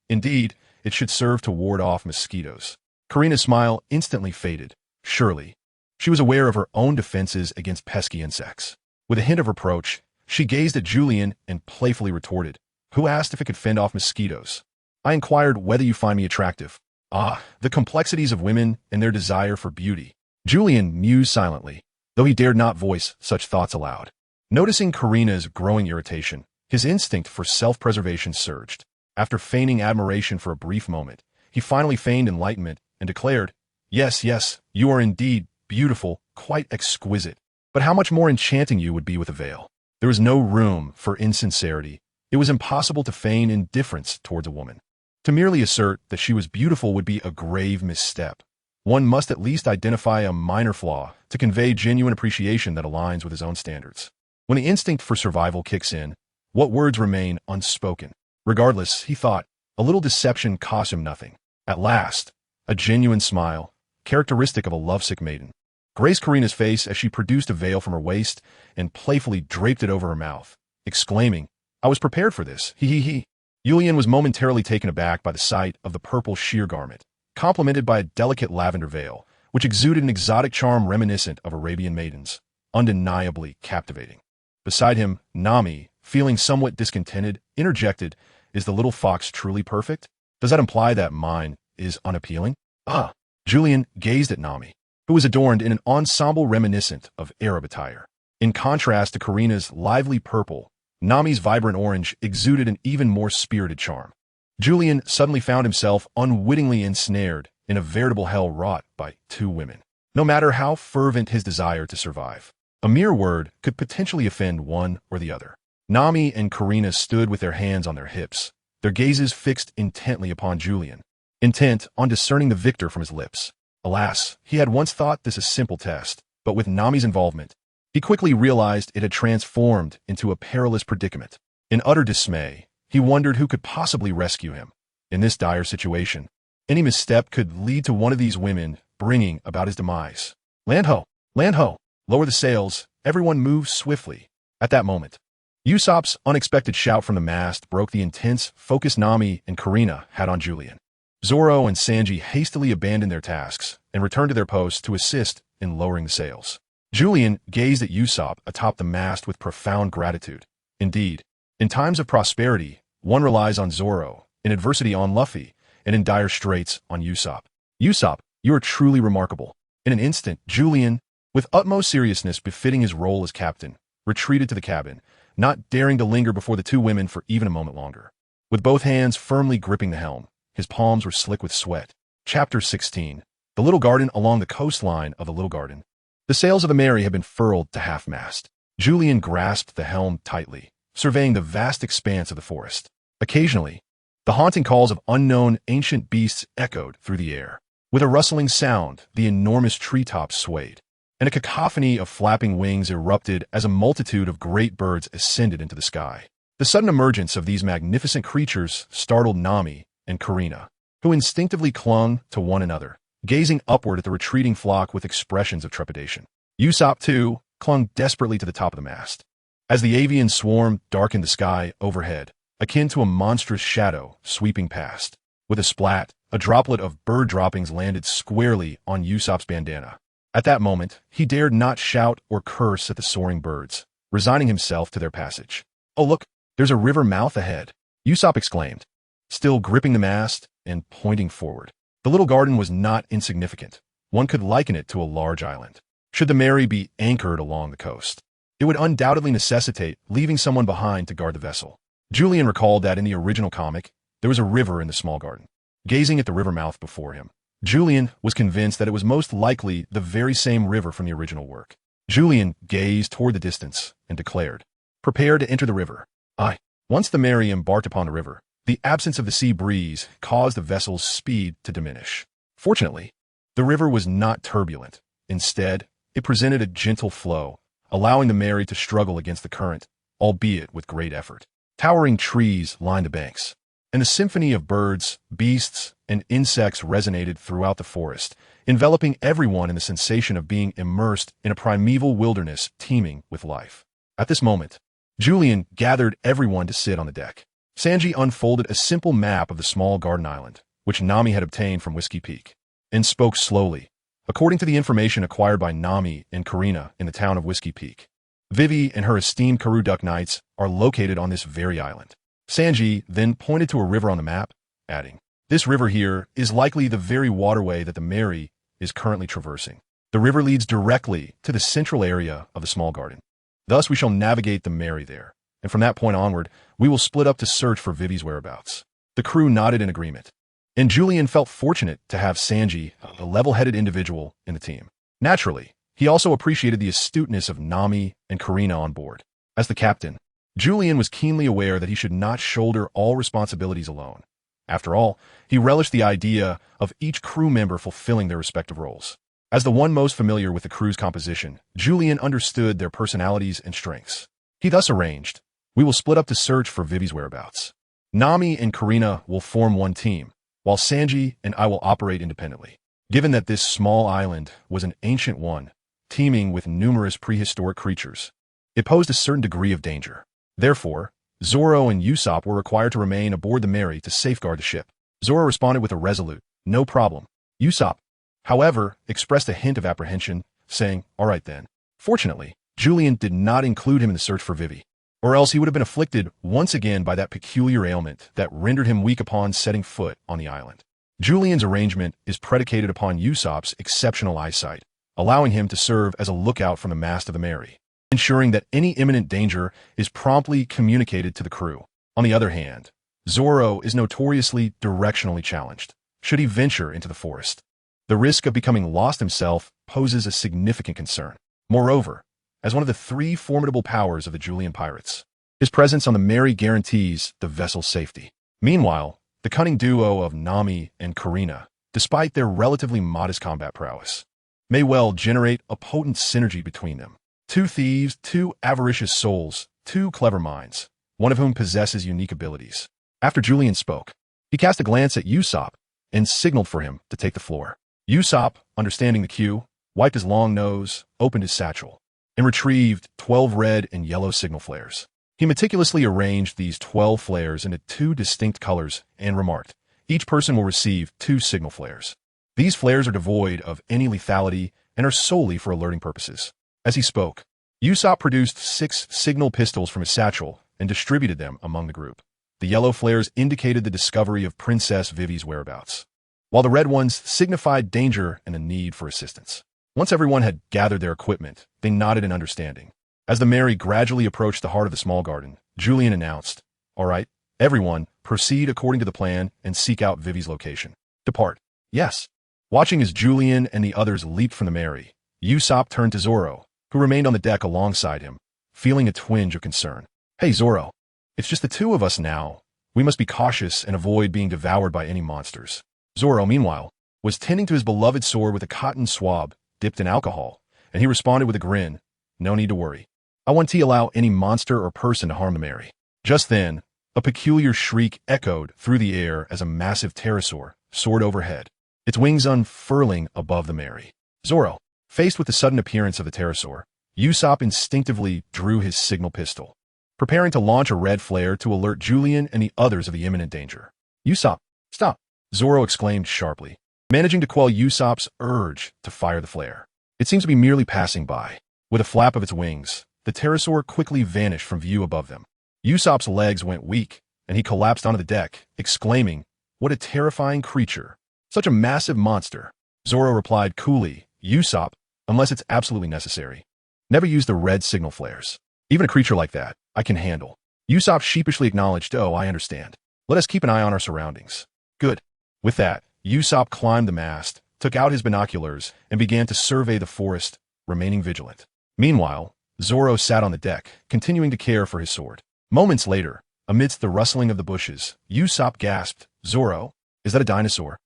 "Indeed, it should serve to ward off mosquitoes." Karina's smile instantly faded. Surely, she was aware of her own defenses against pesky insects. With a hint of reproach, She gazed at Julian and playfully retorted, "Who asked if it could fend off mosquitoes? I inquired whether you find me attractive." Ah, the complexities of women and their desire for beauty. Julian mused silently, though he dared not voice such thoughts aloud. Noticing Karina's growing irritation, his instinct for self-preservation surged. After feigning admiration for a brief moment, he finally feigned enlightenment and declared, "Yes, yes, you are indeed beautiful, quite exquisite. But how much more enchanting you would be with a veil." There was no room for insincerity. It was impossible to feign indifference towards a woman. To merely assert that she was beautiful would be a grave misstep. One must at least identify a minor flaw to convey genuine appreciation that aligns with his own standards. When the instinct for survival kicks in, what words remain unspoken? Regardless, he thought, a little deception cost him nothing. At last, a genuine smile, characteristic of a lovesick maiden, graced Karina's face as she produced a veil from her waist and playfully draped it over her mouth, exclaiming, "I was prepared for this, he." Julian was momentarily taken aback by the sight of the purple sheer garment, complemented by a delicate lavender veil, which exuded an exotic charm reminiscent of Arabian maidens, undeniably captivating. Beside him, Nami, feeling somewhat discontented, interjected, "Is the little fox truly perfect? Does that imply that mine is unappealing?" Ah! Julian gazed at Nami, who was adorned in an ensemble reminiscent of Arab attire. In contrast to Karina's lively purple, Nami's vibrant orange exuded an even more spirited charm. Julian suddenly found himself unwittingly ensnared in a veritable hell wrought by two women. No matter how fervent his desire to survive, a mere word could potentially offend one or the other. Nami and Karina stood with their hands on their hips, their gazes fixed intently upon Julian, intent on discerning the victor from his lips. Alas, he had once thought this a simple test, but with Nami's involvement, he quickly realized it had transformed into a perilous predicament. In utter dismay, he wondered who could possibly rescue him. In this dire situation, any misstep could lead to one of these women bringing about his demise. "Land ho! Land ho! Lower the sails, everyone move swiftly." At that moment, Usopp's unexpected shout from the mast broke the intense focus Nami and Karina had on Julian. Zoro and Sanji hastily abandoned their tasks and returned to their posts to assist in lowering the sails. Julian gazed at Usopp atop the mast with profound gratitude. Indeed, in times of prosperity, one relies on Zoro, in adversity on Luffy, and in dire straits on Usopp. "Usopp, you are truly remarkable." In an instant, Julian, with utmost seriousness befitting his role as captain, retreated to the cabin, not daring to linger before the two women for even a moment longer. With both hands firmly gripping the helm, his palms were slick with sweat. Chapter 16. The Little Garden. Along the coastline of the Little Garden, the sails of the Mary had been furled to half-mast. Julian grasped the helm tightly, surveying the vast expanse of the forest. Occasionally, the haunting calls of unknown ancient beasts echoed through the air. With a rustling sound, the enormous treetops swayed, and a cacophony of flapping wings erupted as a multitude of great birds ascended into the sky. The sudden emergence of these magnificent creatures startled Nami and Karina, who instinctively clung to one another, gazing upward at the retreating flock with expressions of trepidation. Usopp, too, clung desperately to the top of the mast. As the avian swarm darkened the sky overhead, akin to a monstrous shadow sweeping past, with a splat, a droplet of bird droppings landed squarely on Usopp's bandana. At that moment, he dared not shout or curse at the soaring birds, resigning himself to their passage. "Oh look, there's a river mouth ahead," Usopp exclaimed, still gripping the mast and pointing forward. The little garden was not insignificant. One could liken it to a large island. Should the Mary be anchored along the coast, it would undoubtedly necessitate leaving someone behind to guard the vessel. Julian recalled that in the original comic, there was a river in the small garden. Gazing at the river mouth before him, Julian was convinced that it was most likely the very same river from the original work. Julian gazed toward the distance and declared, "Prepare to enter the river." Aye. Once the Mary embarked upon the river, the absence of the sea breeze caused the vessel's speed to diminish. Fortunately, the river was not turbulent. Instead, it presented a gentle flow, allowing the Mary to struggle against the current, albeit with great effort. Towering trees lined the banks, and the symphony of birds, beasts, and insects resonated throughout the forest, enveloping everyone in the sensation of being immersed in a primeval wilderness teeming with life. At this moment, Julian gathered everyone to sit on the deck. Sanji unfolded a simple map of the small garden island, which Nami had obtained from Whiskey Peak, and spoke slowly, according to the information acquired by Nami and Karina in the town of Whiskey Peak. Vivi and her esteemed Karoo Duck Knights are located on this very island. Sanji then pointed to a river on the map, adding, "This river here is likely the very waterway that the Mary is currently traversing. The river leads directly to the central area of the small garden. Thus we shall navigate the Mary there, and from that point onward, we will split up to search for Vivi's whereabouts." The crew nodded in agreement, and Julian felt fortunate to have Sanji, a level-headed individual, in the team. Naturally, he also appreciated the astuteness of Nami and Karina on board. As the captain, Julian was keenly aware that he should not shoulder all responsibilities alone. After all, he relished the idea of each crew member fulfilling their respective roles. As the one most familiar with the crew's composition, Julian understood their personalities and strengths. He thus arranged, "We will split up to search for Vivi's whereabouts. Nami and Karina will form one team, while Sanji and I will operate independently." Given that this small island was an ancient one, teeming with numerous prehistoric creatures, it posed a certain degree of danger. Therefore, Zoro and Usopp were required to remain aboard the Mary to safeguard the ship. Zoro responded with a resolute, "No problem." Usopp, however, expressed a hint of apprehension, saying, "All right then." Fortunately, Julian did not include him in the search for Vivi, or else he would have been afflicted once again by that peculiar ailment that rendered him weak upon setting foot on the island. Julian's arrangement is predicated upon Usopp's exceptional eyesight, allowing him to serve as a lookout from the mast of the Mary, ensuring that any imminent danger is promptly communicated to the crew. On the other hand, Zoro is notoriously directionally challenged. Should he venture into the forest, the risk of becoming lost himself poses a significant concern. Moreover, as one of the three formidable powers of the Julian pirates, his presence on the Mary guarantees the vessel's safety. Meanwhile, the cunning duo of Nami and Karina, despite their relatively modest combat prowess, may well generate a potent synergy between them. Two thieves, two avaricious souls, two clever minds, one of whom possesses unique abilities. After Julian spoke, he cast a glance at Usopp and signaled for him to take the floor. Usopp, understanding the cue, wiped his long nose, opened his satchel, and retrieved 12 red and yellow signal flares. He meticulously arranged these 12 flares into 2 distinct colors and remarked, "Each person will receive 2 signal flares. These flares are devoid of any lethality and are solely for alerting purposes." As he spoke, Usopp produced 6 signal pistols from his satchel and distributed them among the group. The yellow flares indicated the discovery of Princess Vivi's whereabouts, while the red ones signified danger and the need for assistance. Once everyone had gathered their equipment, they nodded in understanding. As the Mary gradually approached the heart of the small garden, Julian announced, "All right, everyone, proceed according to the plan and seek out Vivi's location. Depart." "Yes." Watching as Julian and the others leaped from the Mary, Usopp turned to Zoro, who remained on the deck alongside him, feeling a twinge of concern. "Hey, Zoro, it's just the 2 of us now. We must be cautious and avoid being devoured by any monsters." Zoro, meanwhile, was tending to his beloved sword with a cotton swab dipped in alcohol, and he responded with a grin, "No need to worry. I won't allow any monster or person to harm the Mary." Just then, a peculiar shriek echoed through the air as a massive pterosaur soared overhead, its wings unfurling above the Mary. Zoro, faced with the sudden appearance of the pterosaur, Usopp instinctively drew his signal pistol, preparing to launch a red flare to alert Julian and the others of the imminent danger. "Usopp, stop!" Zoro exclaimed sharply, managing to quell Usopp's urge to fire the flare. It seems to be merely passing by. With a flap of its wings, the pterosaur quickly vanished from view above them. Usopp's legs went weak, and he collapsed onto the deck, exclaiming, "What a terrifying creature! Such a massive monster!" Zoro replied coolly, "Usopp, unless it's absolutely necessary, never use the red signal flares. Even a creature like that, I can handle." Usopp sheepishly acknowledged, "Oh, I understand. Let us keep an eye on our surroundings." "Good." With that, Usopp climbed the mast, took out his binoculars, and began to survey the forest, remaining vigilant. Meanwhile, Zoro sat on the deck, continuing to care for his sword. Moments later, amidst the rustling of the bushes, Usopp gasped, "Zoro, is that a dinosaur?"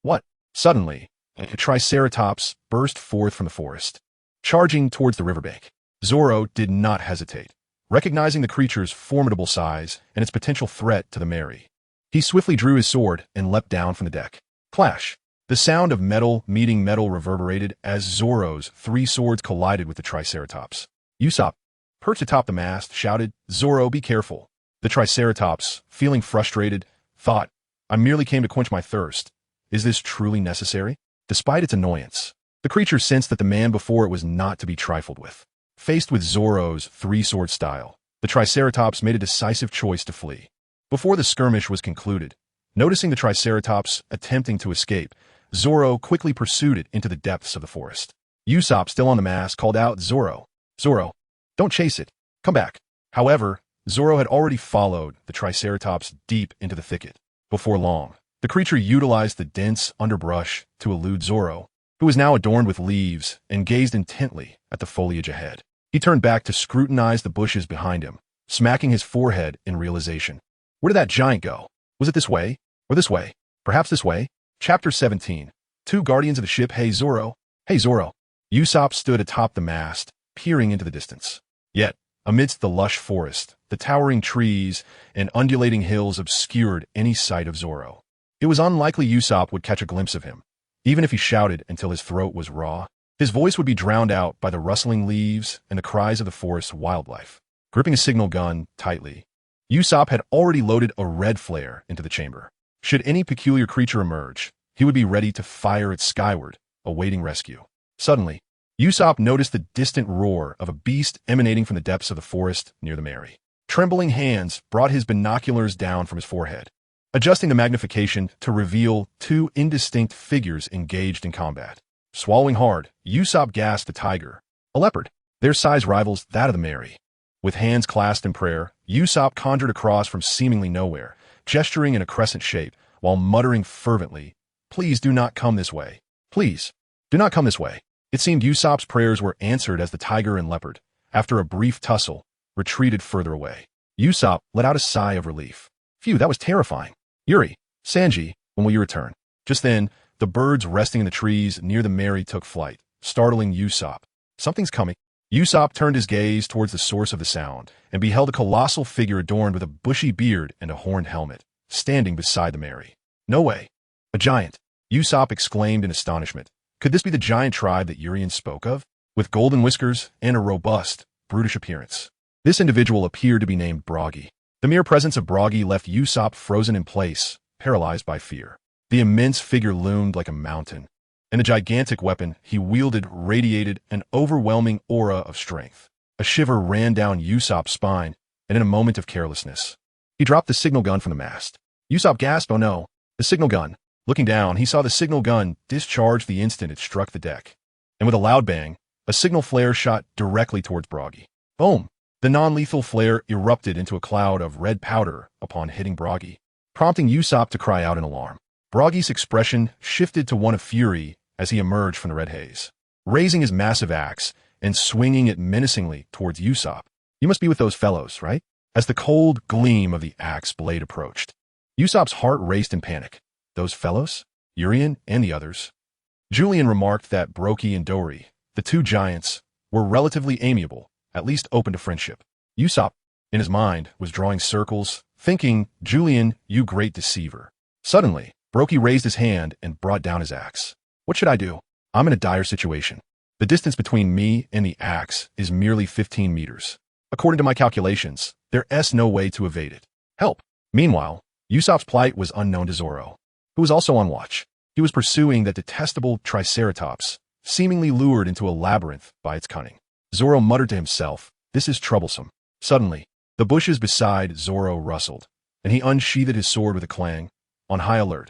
What?" Suddenly, a triceratops burst forth from the forest, charging towards the riverbank. Zoro did not hesitate, recognizing the creature's formidable size and its potential threat to the Mary. He swiftly drew his sword and leapt down from the deck. Clash! The sound of metal meeting metal reverberated as Zoro's 3 swords collided with the Triceratops. Usopp, perched atop the mast, shouted, "Zoro, be careful." The Triceratops, feeling frustrated, thought, "I merely came to quench my thirst. Is this truly necessary?" Despite its annoyance, the creature sensed that the man before it was not to be trifled with. Faced with Zoro's three-sword style, the Triceratops made a decisive choice to flee. Before the skirmish was concluded, noticing the Triceratops attempting to escape, Zoro quickly pursued it into the depths of the forest. Usopp, still on the mast, called out, "Zoro! Zoro! Don't chase it! Come back!" However, Zoro had already followed the Triceratops deep into the thicket. Before long, the creature utilized the dense underbrush to elude Zoro, who was now adorned with leaves, and gazed intently at the foliage ahead. He turned back to scrutinize the bushes behind him, smacking his forehead in realization. Where did that giant go? Was it this way? Or this way? Perhaps this way? Chapter 17. Two Guardians of the Ship. Hey Zoro! Hey Zoro! Usopp stood atop the mast, peering into the distance. Yet, amidst the lush forest, the towering trees and undulating hills obscured any sight of Zoro. It was unlikely Usopp would catch a glimpse of him. Even if he shouted until his throat was raw, his voice would be drowned out by the rustling leaves and the cries of the forest wildlife. Gripping a signal gun tightly, Usopp had already loaded a red flare into the chamber. Should any peculiar creature emerge, he would be ready to fire it skyward, awaiting rescue. Suddenly, Usopp noticed the distant roar of a beast emanating from the depths of the forest near the Mary. Trembling hands brought his binoculars down from his forehead, adjusting the magnification to reveal two indistinct figures engaged in combat. Swallowing hard, Usopp gasped the tiger, a leopard. Their size rivals that of the Mary. With hands clasped in prayer, Usopp conjured across from seemingly nowhere, gesturing in a crescent shape while muttering fervently, "Please do not come this way. Please, do not come this way." It seemed Usopp's prayers were answered as the tiger and leopard, after a brief tussle, retreated further away. Usopp let out a sigh of relief. Phew, that was terrifying. Yuri, Sanji, when will you return? Just then, the birds resting in the trees near the Mary took flight, startling Usopp. Something's coming. Usopp turned his gaze towards the source of the sound, and beheld a colossal figure adorned with a bushy beard and a horned helmet, standing beside the Mary. No way. A giant. Usopp exclaimed in astonishment. Could this be the giant tribe that Urien spoke of? With golden whiskers and a robust, brutish appearance. This individual appeared to be named Buggy. The mere presence of Buggy left Usopp frozen in place, paralyzed by fear. The immense figure loomed like a mountain, and the gigantic weapon he wielded radiated an overwhelming aura of strength. A shiver ran down Usopp's spine, and in a moment of carelessness, he dropped the signal gun from the mast. Usopp gasped, "Oh no, the signal gun." Looking down, he saw the signal gun discharge the instant it struck the deck, and with a loud bang, a signal flare shot directly towards Buggy. Boom! The non-lethal flare erupted into a cloud of red powder upon hitting Buggy, prompting Usopp to cry out in alarm. Buggy's expression shifted to one of fury as he emerged from the red haze, raising his massive axe and swinging it menacingly towards Usopp. "You must be with those fellows, right?" As the cold gleam of the axe blade approached, Usopp's heart raced in panic. Those fellows? Urien and the others. Julian remarked that Brokey and Dory, the two giants, were relatively amiable, at least open to friendship. Usopp, in his mind, was drawing circles, thinking, "Julian, you great deceiver." Suddenly, Brokey raised his hand and brought down his axe. "What should I do? I'm in a dire situation. The distance between me and the axe is merely 15 meters. According to my calculations, there's no way to evade it. Help!" Meanwhile, Usopp's plight was unknown to Zoro, who was also on watch. He was pursuing that detestable Triceratops, seemingly lured into a labyrinth by its cunning. Zoro muttered to himself, "This is troublesome." Suddenly, the bushes beside Zoro rustled, and he unsheathed his sword with a clang, on high alert.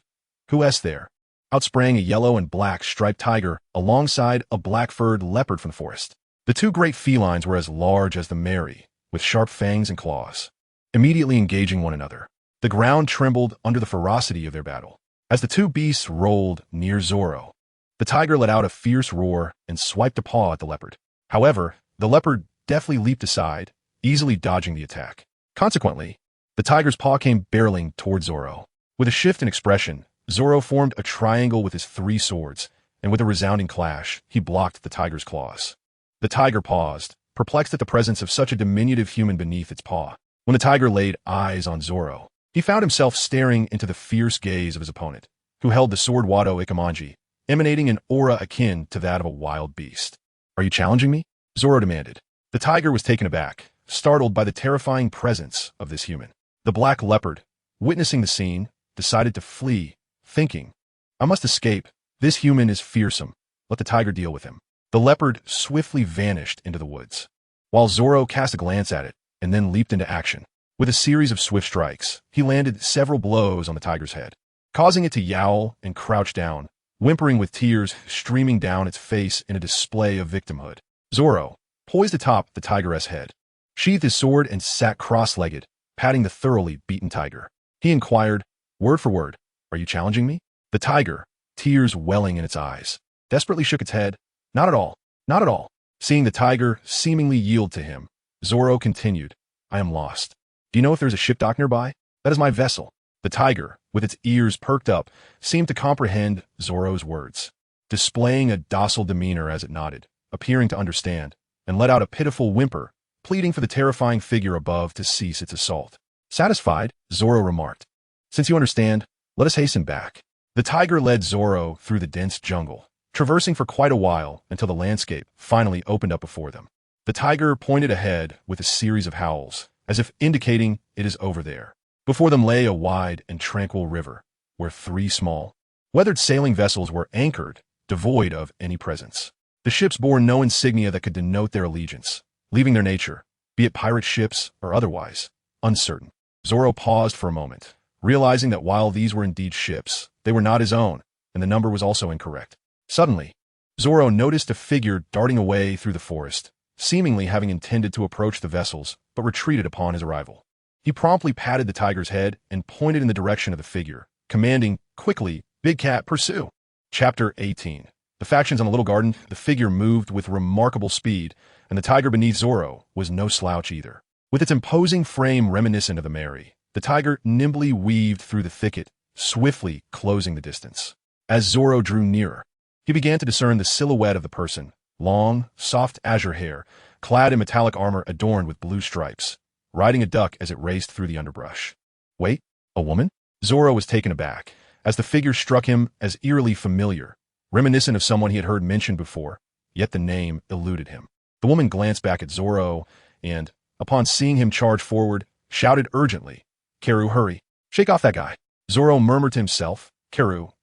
Who's there? Out sprang a yellow and black striped tiger alongside a black-furred leopard from the forest. The two great felines were as large as the Mary, with sharp fangs and claws. Immediately engaging one another, the ground trembled under the ferocity of their battle. As the two beasts rolled near Zoro, the tiger let out a fierce roar and swiped a paw at the leopard. However, the leopard deftly leaped aside, easily dodging the attack. Consequently, the tiger's paw came barreling toward Zoro. With a shift in expression, Zoro formed a triangle with his three swords, and with a resounding clash, he blocked the tiger's claws. The tiger paused, perplexed at the presence of such a diminutive human beneath its paw. When the tiger laid eyes on Zoro, he found himself staring into the fierce gaze of his opponent, who held the sword Wado Ikamanji, emanating an aura akin to that of a wild beast. "Are you challenging me?" Zoro demanded. The tiger was taken aback, startled by the terrifying presence of this human. The black leopard, witnessing the scene, decided to flee, thinking, "I must escape. This human is fearsome. Let the tiger deal with him." The leopard swiftly vanished into the woods. while Zoro cast a glance at it and then leaped into action. With a series of swift strikes, he landed several blows on the tiger's head, causing it to yowl and crouch down, whimpering with tears streaming down its face in a display of victimhood. Zoro, poised atop the tigeress head, sheathed his sword and sat cross-legged, patting the thoroughly beaten tiger. He inquired, word for word, "Are you challenging me?" The tiger, tears welling in its eyes, desperately shook its head. "Not at all, not at all." Seeing the tiger seemingly yield to him, Zoro continued, "I am lost. Do you know if there's a ship dock nearby? That is my vessel." The tiger, with its ears perked up, seemed to comprehend Zoro's words, displaying a docile demeanor as it nodded, appearing to understand, and let out a pitiful whimper, pleading for the terrifying figure above to cease its assault. Satisfied, Zoro remarked, "Since you understand, let us hasten back." The tiger led Zoro through the dense jungle, traversing for quite a while until the landscape finally opened up before them. The tiger pointed ahead with a series of howls, as if indicating it is over there. Before them lay a wide and tranquil river, where 3 small, weathered sailing vessels were anchored, devoid of any presence. The ships bore no insignia that could denote their allegiance, leaving their nature, be it pirate ships or otherwise, uncertain. Zoro paused for a moment, realizing that while these were indeed ships, they were not his own, and the number was also incorrect. Suddenly, Zoro noticed a figure darting away through the forest, seemingly having intended to approach the vessels, but retreated upon his arrival. He promptly patted the tiger's head and pointed in the direction of the figure, commanding, "Quickly, Big Cat, pursue." Chapter 18. The factions on the little garden. The figure moved with remarkable speed, and the tiger beneath Zoro was no slouch either. With its imposing frame reminiscent of the Mary, the tiger nimbly weaved through the thicket, swiftly closing the distance. As Zoro drew nearer, he began to discern the silhouette of the person, long, soft azure hair, clad in metallic armor adorned with blue stripes, riding a duck as it raced through the underbrush. Wait, a woman? Zoro was taken aback, as the figure struck him as eerily familiar, reminiscent of someone he had heard mentioned before, yet the name eluded him. The woman glanced back at Zoro and, upon seeing him charge forward, shouted urgently, "Karu, hurry. Shake off that guy." Zoro murmured to himself, Karu,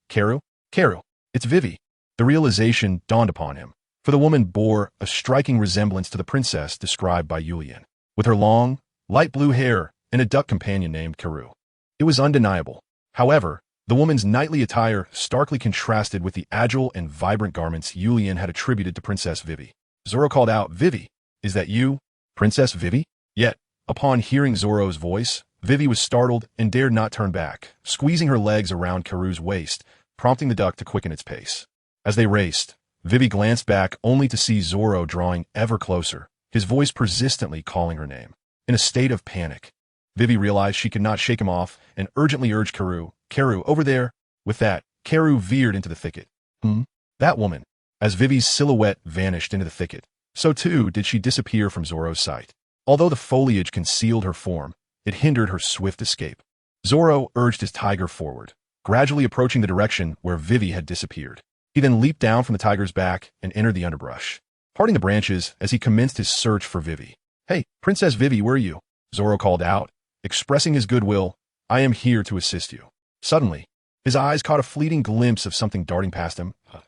it's Vivi." The realization dawned upon him, for the woman bore a striking resemblance to the princess described by Yulian, with her long, light blue hair and a duck companion named Karu. It was undeniable. However, the woman's knightly attire starkly contrasted with the agile and vibrant garments Yulian had attributed to Princess Vivi. Zoro called out, "Vivi, is that you, Princess Vivi?" Yet, upon hearing Zoro's voice, Vivi was startled and dared not turn back, squeezing her legs around Karu's waist, prompting the duck to quicken its pace. As they raced, Vivi glanced back only to see Zoro drawing ever closer, his voice persistently calling her name. In a state of panic, Vivi realized she could not shake him off and urgently urged Karu, over there." With that, Karu veered into the thicket. That woman. As Vivi's silhouette vanished into the thicket, so too did she disappear from Zoro's sight. Although the foliage concealed her form, it hindered her swift escape. Zoro urged his tiger forward, gradually approaching the direction where Vivi had disappeared. He then leaped down from the tiger's back and entered the underbrush, parting the branches as he commenced his search for Vivi. "Hey, Princess Vivi, where are you?" Zoro called out, expressing his goodwill. "I am here to assist you." Suddenly, his eyes caught a fleeting glimpse of something darting past him. A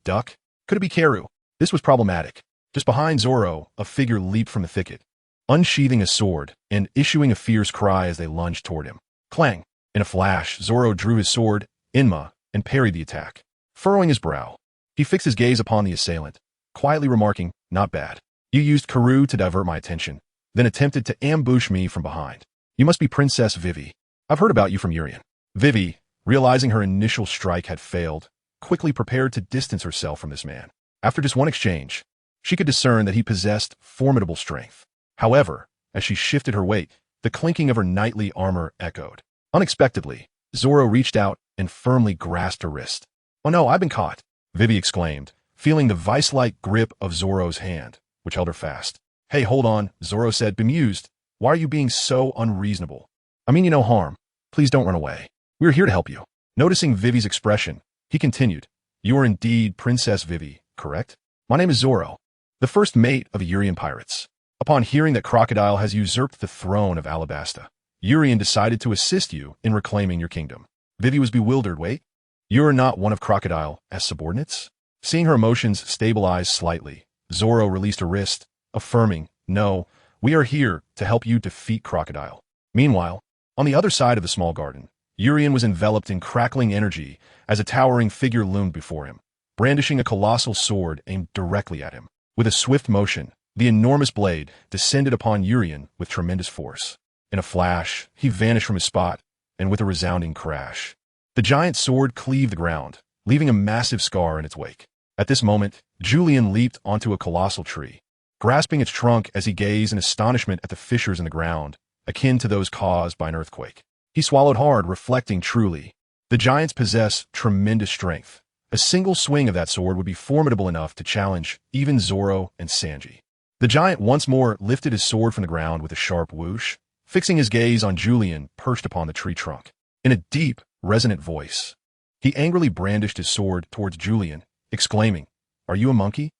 duck? Could it be Karu? This was problematic. Just behind Zoro, a figure leaped from the thicket, unsheathing a sword and issuing a fierce cry as they lunged toward him. Clang! In a flash, Zoro drew his sword, Inma, and parried the attack. Furrowing his brow, he fixed his gaze upon the assailant, quietly remarking, "Not bad. You used Karu to divert my attention, then attempted to ambush me from behind. You must be Princess Vivi. I've heard about you from Urian." Vivi, realizing her initial strike had failed, quickly prepared to distance herself from this man. After just one exchange, she could discern that he possessed formidable strength. However, as she shifted her weight, the clinking of her knightly armor echoed. Unexpectedly, Zoro reached out and firmly grasped her wrist. "Oh no, I've been caught," Vivi exclaimed, feeling the vice-like grip of Zoro's hand, which held her fast. "Hey, hold on," Zoro said, bemused. "Why are you being so unreasonable? I mean you no harm. Please don't run away. We're here to help you." Noticing Vivi's expression, he continued, "You are indeed Princess Vivi, correct? My name is Zoro, the first mate of the Urian pirates. Upon hearing that Crocodile has usurped the throne of Alabasta, Urian decided to assist you in reclaiming your kingdom." Vivi was bewildered. "Wait, you are not one of Crocodile as subordinates?" Seeing her emotions stabilize slightly, Zoro released her wrist, affirming, "No, we are here to help you defeat Crocodile." Meanwhile, on the other side of the small garden, Urien was enveloped in crackling energy as a towering figure loomed before him, brandishing a colossal sword aimed directly at him. With a swift motion, the enormous blade descended upon Urien with tremendous force. In a flash, he vanished from his spot, and with a resounding crash, the giant sword cleaved the ground, leaving a massive scar in its wake. At this moment, Julian leaped onto a colossal tree, grasping its trunk as he gazed in astonishment at the fissures in the ground, akin to those caused by an earthquake. He swallowed hard, reflecting truly. The giants possess tremendous strength. A single swing of that sword would be formidable enough to challenge even Zoro and Sanji. The giant once more lifted his sword from the ground with a sharp whoosh, fixing his gaze on Julian perched upon the tree trunk. In a deep, resonant voice, he angrily brandished his sword towards Julian, exclaiming, "Are you a monkey?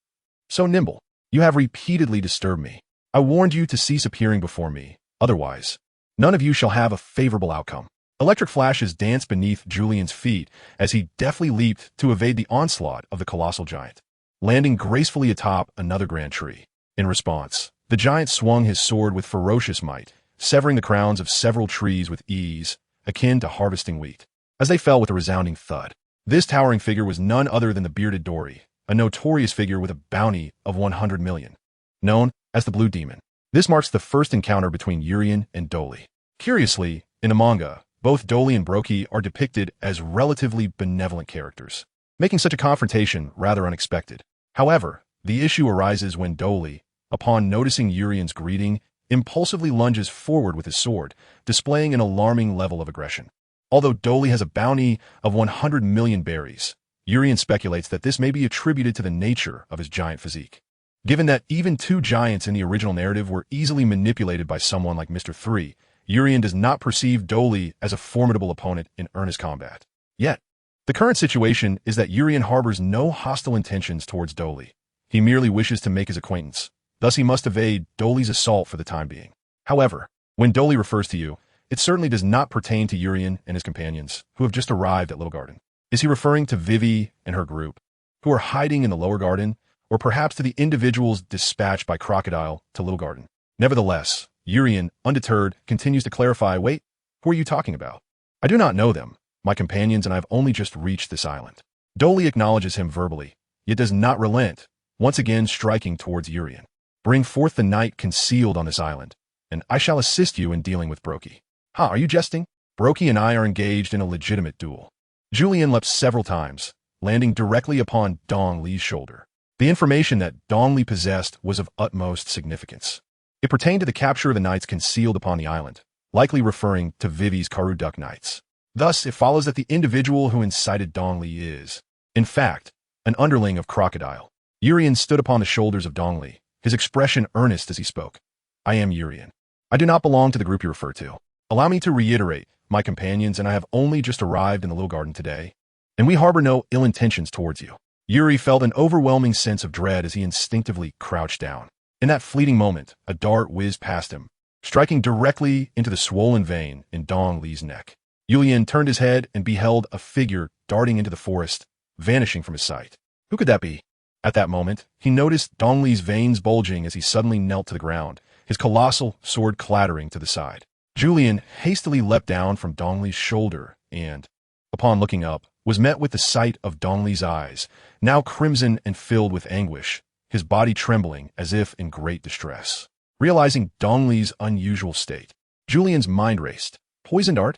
So nimble. You have repeatedly disturbed me. I warned you to cease appearing before me, otherwise, none of you shall have a favorable outcome." Electric flashes danced beneath Julian's feet as he deftly leaped to evade the onslaught of the colossal giant, landing gracefully atop another grand tree. In response, the giant swung his sword with ferocious might, severing the crowns of several trees with ease, akin to harvesting wheat, as they fell with a resounding thud. This towering figure was none other than the bearded Dory, a notorious figure with a bounty of 100 million, known as the Blue Demon. This marks the first encounter between Urien and Doly. Curiously, in the manga, both Doly and Buggy are depicted as relatively benevolent characters, making such a confrontation rather unexpected. However, the issue arises when Doly, upon noticing Urien's greeting, impulsively lunges forward with his sword, displaying an alarming level of aggression. Although Doly has a bounty of 100 million berries, Urien speculates that this may be attributed to the nature of his giant physique. Given that even two giants in the original narrative were easily manipulated by someone like Mr. 3, Urien does not perceive Doly as a formidable opponent in earnest combat. Yet, the current situation is that Urien harbors no hostile intentions towards Doly. He merely wishes to make his acquaintance. Thus he must evade Doly's assault for the time being. However, when Doly refers to you, it certainly does not pertain to Urien and his companions, who have just arrived at Little Garden. Is he referring to Vivi and her group, who are hiding in the lower garden, or perhaps to the individuals dispatched by Crocodile to Little Garden? Nevertheless, Urien, undeterred, continues to clarify, "Wait, who are you talking about? I do not know them, my companions, and I have only just reached this island." Doly acknowledges him verbally, yet does not relent, once again striking towards Urien. "Bring forth the knight concealed on this island, and I shall assist you in dealing with Buggy." "Ha, are you jesting? Buggy and I are engaged in a legitimate duel." Julian leapt several times, landing directly upon Dong Li's shoulder. The information that Dong Li possessed was of utmost significance. It pertained to the capture of the knights concealed upon the island, likely referring to Vivi's Karoo Duck Knights. Thus, it follows that the individual who incited Dong Li is, in fact, an underling of Crocodile. Urien stood upon the shoulders of Dong Li, his expression earnest as he spoke. "I am Urien. I do not belong to the group you refer to. Allow me to reiterate, my companions and I have only just arrived in the Little Garden today, and we harbor no ill intentions towards you." Yuri felt an overwhelming sense of dread as he instinctively crouched down. In that fleeting moment, a dart whizzed past him, striking directly into the swollen vein in Dong Li's neck. Yulian turned his head and beheld a figure darting into the forest, vanishing from his sight. Who could that be? At that moment, he noticed Dong Li's veins bulging as he suddenly knelt to the ground, his colossal sword clattering to the side. Julian hastily leapt down from Dong Li's shoulder and, upon looking up, was met with the sight of Dong Li's eyes, now crimson and filled with anguish, his body trembling as if in great distress. Realizing Dong Li's unusual state, Julian's mind raced. Poisoned art?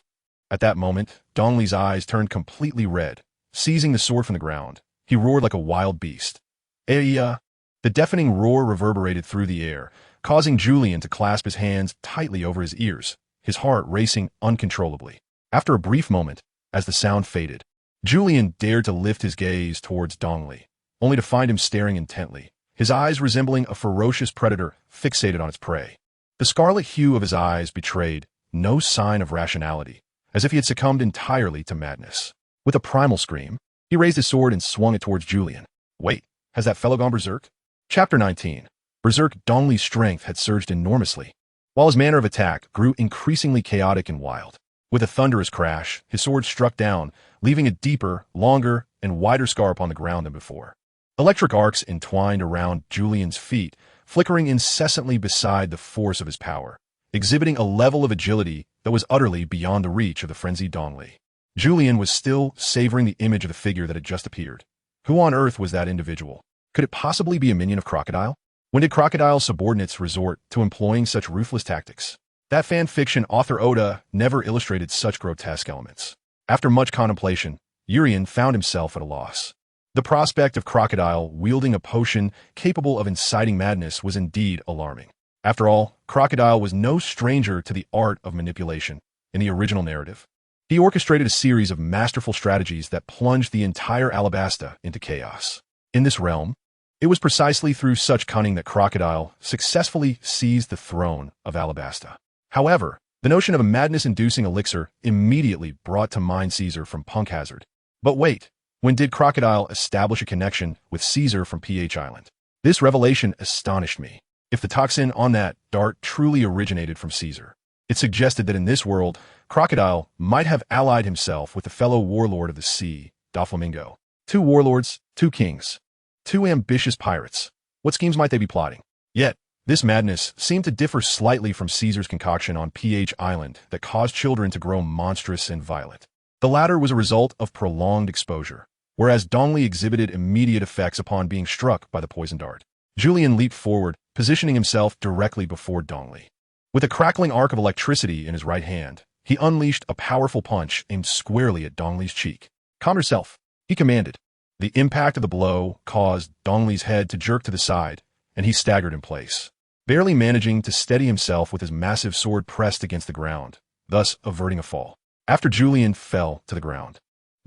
At that moment, Dong Li's eyes turned completely red. Seizing the sword from the ground, he roared like a wild beast. "Eya!" The deafening roar reverberated through the air, causing Julian to clasp his hands tightly over his ears, his heart racing uncontrollably. After a brief moment, as the sound faded, Julian dared to lift his gaze towards Dong Li, only to find him staring intently, his eyes resembling a ferocious predator fixated on its prey. The scarlet hue of his eyes betrayed no sign of rationality, as if he had succumbed entirely to madness. With a primal scream, he raised his sword and swung it towards Julian. Wait, has that fellow gone berserk? Chapter 19. Berserk. Dong Li's strength had surged enormously, while his manner of attack grew increasingly chaotic and wild. With a thunderous crash, his sword struck down, leaving a deeper, longer, and wider scar upon the ground than before. Electric arcs entwined around Julian's feet, flickering incessantly beside the force of his power, exhibiting a level of agility that was utterly beyond the reach of the frenzied Dongli. Julian was still savoring the image of the figure that had just appeared. Who on earth was that individual? Could it possibly be a minion of Crocodile? When did Crocodile's subordinates resort to employing such ruthless tactics? That fan fiction author Oda never illustrated such grotesque elements. After much contemplation, Urien found himself at a loss. The prospect of Crocodile wielding a potion capable of inciting madness was indeed alarming. After all, Crocodile was no stranger to the art of manipulation. In the original narrative, he orchestrated a series of masterful strategies that plunged the entire Alabasta into chaos. In this realm, it was precisely through such cunning that Crocodile successfully seized the throne of Alabasta. However, the notion of a madness-inducing elixir immediately brought to mind Caesar from Punk Hazard. But wait, when did Crocodile establish a connection with Caesar from PH Island? This revelation astonished me. If the toxin on that dart truly originated from Caesar, it suggested that in this world, Crocodile might have allied himself with the fellow warlord of the sea, Doflamingo. Two warlords, two kings. Two ambitious pirates. What schemes might they be plotting? Yet, this madness seemed to differ slightly from Caesar's concoction on PH Island that caused children to grow monstrous and violent. The latter was a result of prolonged exposure, whereas Dongli exhibited immediate effects upon being struck by the poison dart. Julian leaped forward, positioning himself directly before Dongli. With a crackling arc of electricity in his right hand, he unleashed a powerful punch aimed squarely at Dongli's cheek. "Calm yourself," he commanded. The impact of the blow caused Dongli's head to jerk to the side, and he staggered in place, barely managing to steady himself with his massive sword pressed against the ground, thus averting a fall. After Julian fell to the ground,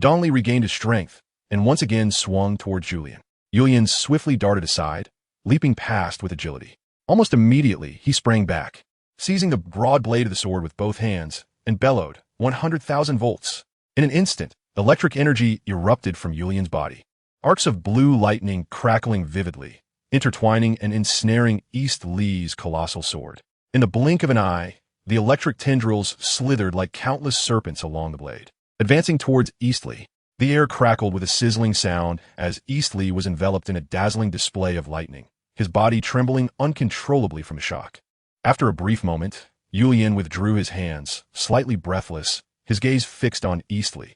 Dongli regained his strength and once again swung toward Julian. Julian swiftly darted aside, leaping past with agility. Almost immediately, he sprang back, seizing the broad blade of the sword with both hands, and bellowed, 100,000 volts. In an instant, electric energy erupted from Julian's body. Arcs of blue lightning crackling vividly, intertwining and ensnaring East Lee's colossal sword. In the blink of an eye, the electric tendrils slithered like countless serpents along the blade. Advancing towards East Lee, the air crackled with a sizzling sound as East Lee was enveloped in a dazzling display of lightning, his body trembling uncontrollably from shock. After a brief moment, Julian withdrew his hands, slightly breathless, his gaze fixed on East Lee.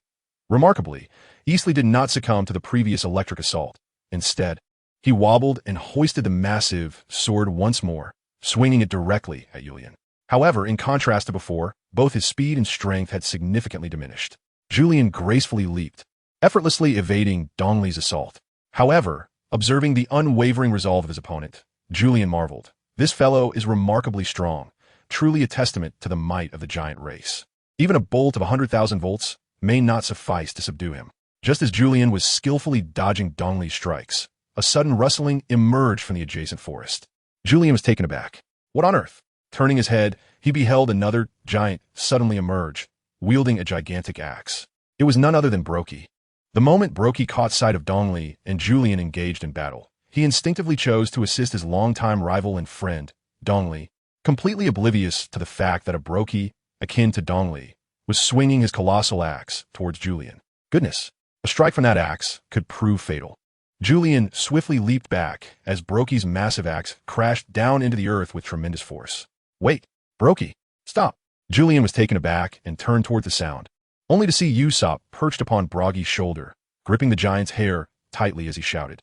Remarkably, East Lee did not succumb to the previous electric assault. Instead, he wobbled and hoisted the massive sword once more, swinging it directly at Julian. However, in contrast to before, both his speed and strength had significantly diminished. Julian gracefully leaped, effortlessly evading Dongli's assault. However, observing the unwavering resolve of his opponent, Julian marveled. This fellow is remarkably strong, truly a testament to the might of the giant race. Even a bolt of 100,000 volts may not suffice to subdue him. Just as Julian was skillfully dodging Dongli's strikes, a sudden rustling emerged from the adjacent forest. Julian was taken aback. What on earth? Turning his head, he beheld another giant suddenly emerge, wielding a gigantic axe. It was none other than Brokey. The moment Brokey caught sight of Dongli and Julian engaged in battle, he instinctively chose to assist his longtime rival and friend, Dongli, completely oblivious to the fact that a Brokey, akin to Dongli, was swinging his colossal axe towards Julian. Goodness, a strike from that axe could prove fatal. Julian swiftly leaped back as Brokey's massive axe crashed down into the earth with tremendous force. "Wait, Brokey, stop!" Julian was taken aback and turned toward the sound, only to see Usopp perched upon Broggy's shoulder, gripping the giant's hair tightly as he shouted,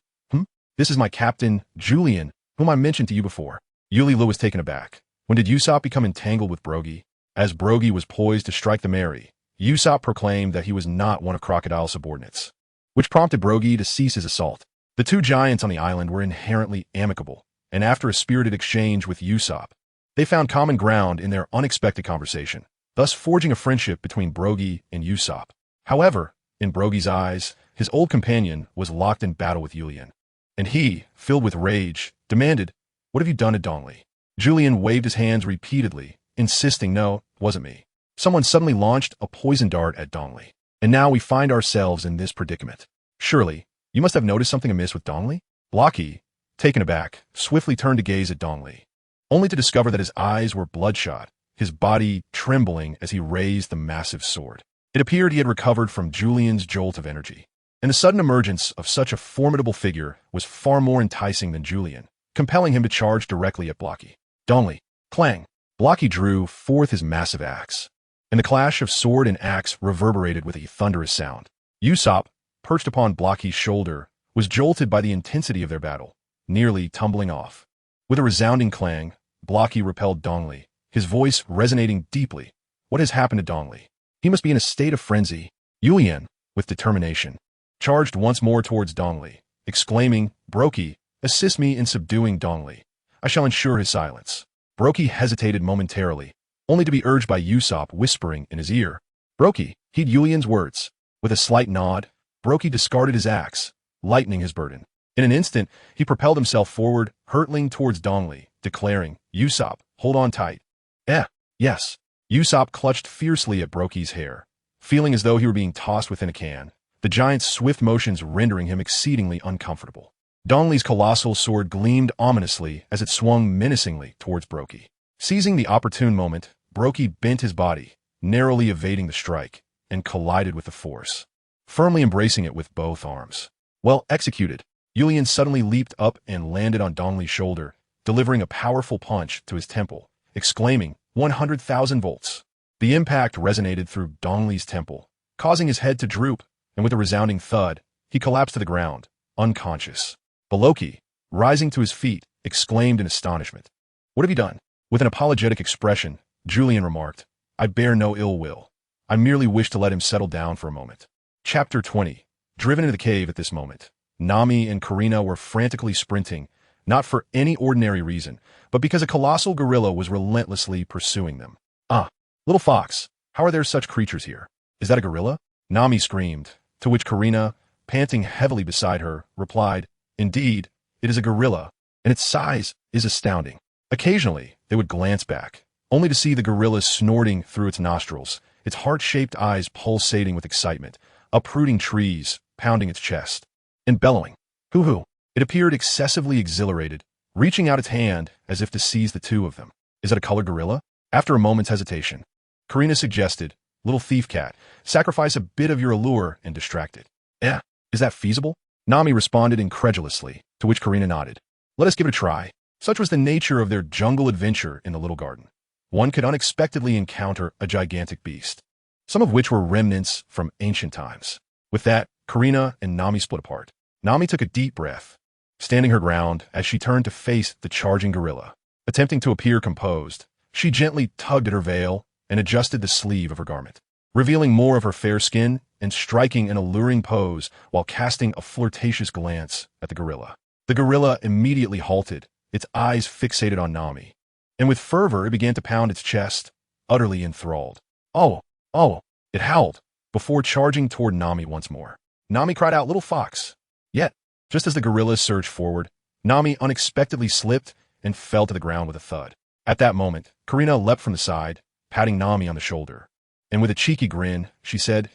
"This is my captain, Julian, whom I mentioned to you before." Ulilo was taken aback. When did Usopp become entangled with Broggy? As Broggy was poised to strike the Mary, Usopp proclaimed that he was not one of Crocodile's subordinates, which prompted Broggy to cease his assault. The two giants on the island were inherently amicable, and after a spirited exchange with Usopp, they found common ground in their unexpected conversation, thus forging a friendship between Broggy and Usopp. However, in Broggy's eyes, his old companion was locked in battle with Julian, and he, filled with rage, demanded, "What have you done to Dongli?" Julian waved his hands repeatedly, insisting, "No, it wasn't me. Someone suddenly launched a poison dart at Dongli, and now we find ourselves in this predicament. Surely, you must have noticed something amiss with Dongli?" Blocky, taken aback, swiftly turned to gaze at Dongli, only to discover that his eyes were bloodshot, his body trembling as he raised the massive sword. It appeared he had recovered from Julian's jolt of energy, and the sudden emergence of such a formidable figure was far more enticing than Julian, compelling him to charge directly at Buggy. Dongli. Clang. Buggy drew forth his massive axe, and the clash of sword and axe reverberated with a thunderous sound. Usopp, perched upon Buggy's shoulder, was jolted by the intensity of their battle, nearly tumbling off. With a resounding clang, Buggy repelled Dongli, his voice resonating deeply. What has happened to Dongli? He must be in a state of frenzy. Yulian, with determination, charged once more towards Dongli, exclaiming, Brokey, assist me in subduing Dongli. I shall ensure his silence. Brokey hesitated momentarily, only to be urged by Usopp whispering in his ear. Brokey, heed Yulian's words. With a slight nod, Brokey discarded his axe, lightening his burden. In an instant, he propelled himself forward, hurtling towards Dongli, declaring, Usopp, hold on tight. Yes. Usopp clutched fiercely at Brokey's hair, feeling as though he were being tossed within a can, the giant's swift motions rendering him exceedingly uncomfortable. Dongli's colossal sword gleamed ominously as it swung menacingly towards Brokey. Seizing the opportune moment, Brokey bent his body, narrowly evading the strike, and collided with the force, firmly embracing it with both arms. Well executed. Yulian suddenly leaped up and landed on Dongli's shoulder, delivering a powerful punch to his temple, exclaiming, 100,000 volts. The impact resonated through Dongli's temple, causing his head to droop, and with a resounding thud, he collapsed to the ground, unconscious. Baloki, rising to his feet, exclaimed in astonishment. What have you done? With an apologetic expression, Julian remarked, I bear no ill will. I merely wish to let him settle down for a moment. Chapter 20. Driven into the cave at this moment, Nami and Karina were frantically sprinting, not for any ordinary reason, but because a colossal gorilla was relentlessly pursuing them. Little fox, how are there such creatures here? Is that a gorilla? Nami screamed, to which Karina, panting heavily beside her, replied, Indeed, it is a gorilla, and its size is astounding. Occasionally, they would glance back, only to see the gorilla snorting through its nostrils, its heart-shaped eyes pulsating with excitement, uprooting trees, pounding its chest, and bellowing. Hoo-hoo. It appeared excessively exhilarated, reaching out its hand as if to seize the two of them. Is it a colored gorilla? After a moment's hesitation, Karina suggested, Little thief cat, sacrifice a bit of your allure and distract it. Is that feasible? Nami responded incredulously, to which Karina nodded. Let us give it a try. Such was the nature of their jungle adventure in the little garden. One could unexpectedly encounter a gigantic beast, some of which were remnants from ancient times. With that, Karina and Nami split apart. Nami took a deep breath, standing her ground as she turned to face the charging gorilla. Attempting to appear composed, she gently tugged at her veil and adjusted the sleeve of her garment, revealing more of her fair skin and striking an alluring pose while casting a flirtatious glance at the gorilla. The gorilla immediately halted, its eyes fixated on Nami, and with fervor it began to pound its chest, utterly enthralled. Oh, it howled, before charging toward Nami once more. Nami cried out, Little fox. Yet, just as the gorilla surged forward, Nami unexpectedly slipped and fell to the ground with a thud. At that moment, Karina leapt from the side, patting Nami on the shoulder, and with a cheeky grin, she said,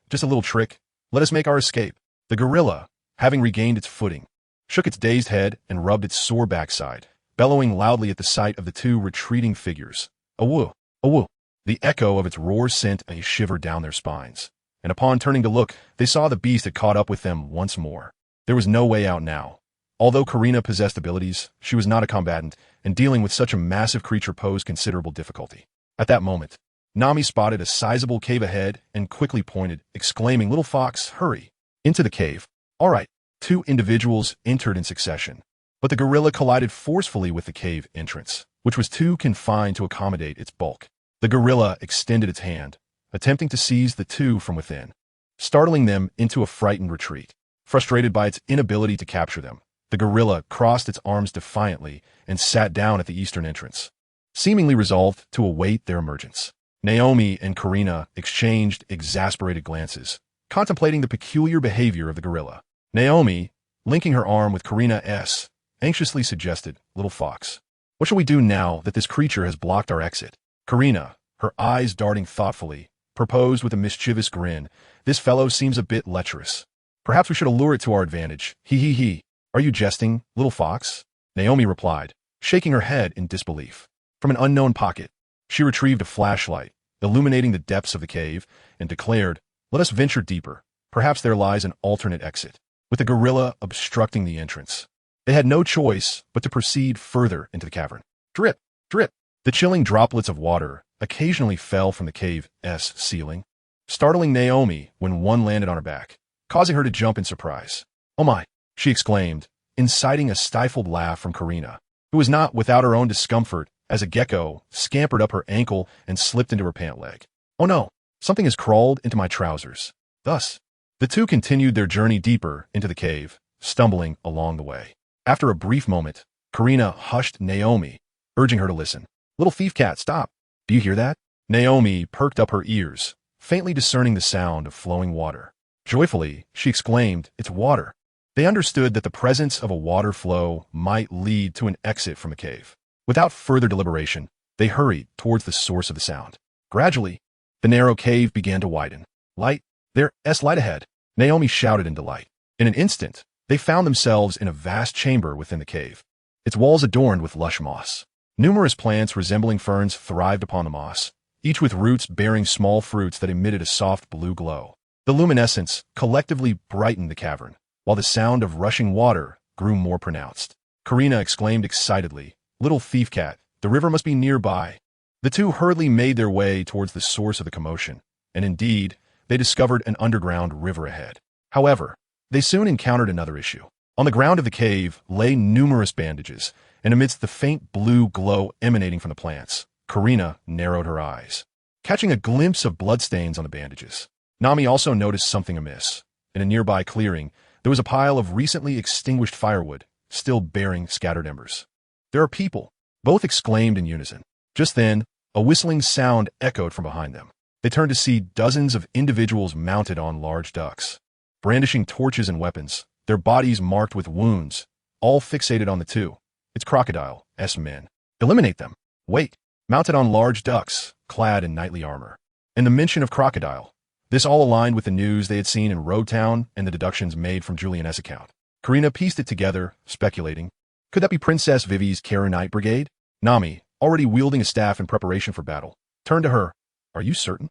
just a little trick, let us make our escape. The gorilla, having regained its footing, shook its dazed head and rubbed its sore backside, bellowing loudly at the sight of the two retreating figures. Awoo, awoo. The echo of its roar sent a shiver down their spines, and upon turning to look, they saw the beast had caught up with them once more. There was no way out now. Although Karina possessed abilities, she was not a combatant, and dealing with such a massive creature posed considerable difficulty. At that moment, Nami spotted a sizable cave ahead and quickly pointed, exclaiming, Little fox, hurry. Into the cave. All right. Two individuals entered in succession, but the gorilla collided forcefully with the cave entrance, which was too confined to accommodate its bulk. The gorilla extended its hand, attempting to seize the two from within, startling them into a frightened retreat. Frustrated by its inability to capture them, the gorilla crossed its arms defiantly and sat down at the eastern entrance, seemingly resolved to await their emergence. Naomi and Karina exchanged exasperated glances, contemplating the peculiar behavior of the gorilla. Naomi, linking her arm with Karina's, anxiously suggested, Little fox, what shall we do now that this creature has blocked our exit? Karina, her eyes darting thoughtfully, proposed with a mischievous grin, This fellow seems a bit lecherous. Perhaps we should allure it to our advantage. He. Are you jesting, little fox? Naomi replied, shaking her head in disbelief. From an unknown pocket, she retrieved a flashlight, illuminating the depths of the cave, and declared, Let us venture deeper. Perhaps there lies an alternate exit, with the gorilla obstructing the entrance. They had no choice but to proceed further into the cavern. Drip, drip. The chilling droplets of water occasionally fell from the cave's ceiling, startling Naomi when one landed on her back, causing her to jump in surprise. "Oh my," she exclaimed, inciting a stifled laugh from Karina, who was not without her own discomfort as a gecko scampered up her ankle and slipped into her pant leg. "Oh no, something has crawled into my trousers." Thus, the two continued their journey deeper into the cave, stumbling along the way. After a brief moment, Karina hushed Naomi, urging her to listen. "Little thief cat, stop. Do you hear that?" Naomi perked up her ears, faintly discerning the sound of flowing water. Joyfully, she exclaimed, "It's water." They understood that the presence of a water flow might lead to an exit from a cave. Without further deliberation, they hurried towards the source of the sound. Gradually, the narrow cave began to widen. "Light! There's light ahead!" Naomi shouted in delight. In an instant, they found themselves in a vast chamber within the cave, its walls adorned with lush moss. Numerous plants resembling ferns thrived upon the moss, each with roots bearing small fruits that emitted a soft blue glow. The luminescence collectively brightened the cavern, while the sound of rushing water grew more pronounced. Karina exclaimed excitedly, "Little thief cat, the river must be nearby." The two hurriedly made their way towards the source of the commotion, and indeed, they discovered an underground river ahead. However, they soon encountered another issue. On the ground of the cave lay numerous bandages, and amidst the faint blue glow emanating from the plants, Karina narrowed her eyes, catching a glimpse of bloodstains on the bandages. Nami also noticed something amiss. In a nearby clearing, there was a pile of recently extinguished firewood, still bearing scattered embers. "There are people," both exclaimed in unison. Just then, a whistling sound echoed from behind them. They turned to see dozens of individuals mounted on large ducks, brandishing torches and weapons, their bodies marked with wounds, all fixated on the two. "It's Crocodile's men. Eliminate them." Wait, mounted on large ducks, clad in knightly armor. And the mention of Crocodile. This all aligned with the news they had seen in Road Town and the deductions made from Julian's account. Karina pieced it together, speculating. Could that be Princess Vivi's Kara Knight Brigade? Nami, already wielding a staff in preparation for battle, turned to her. "Are you certain?"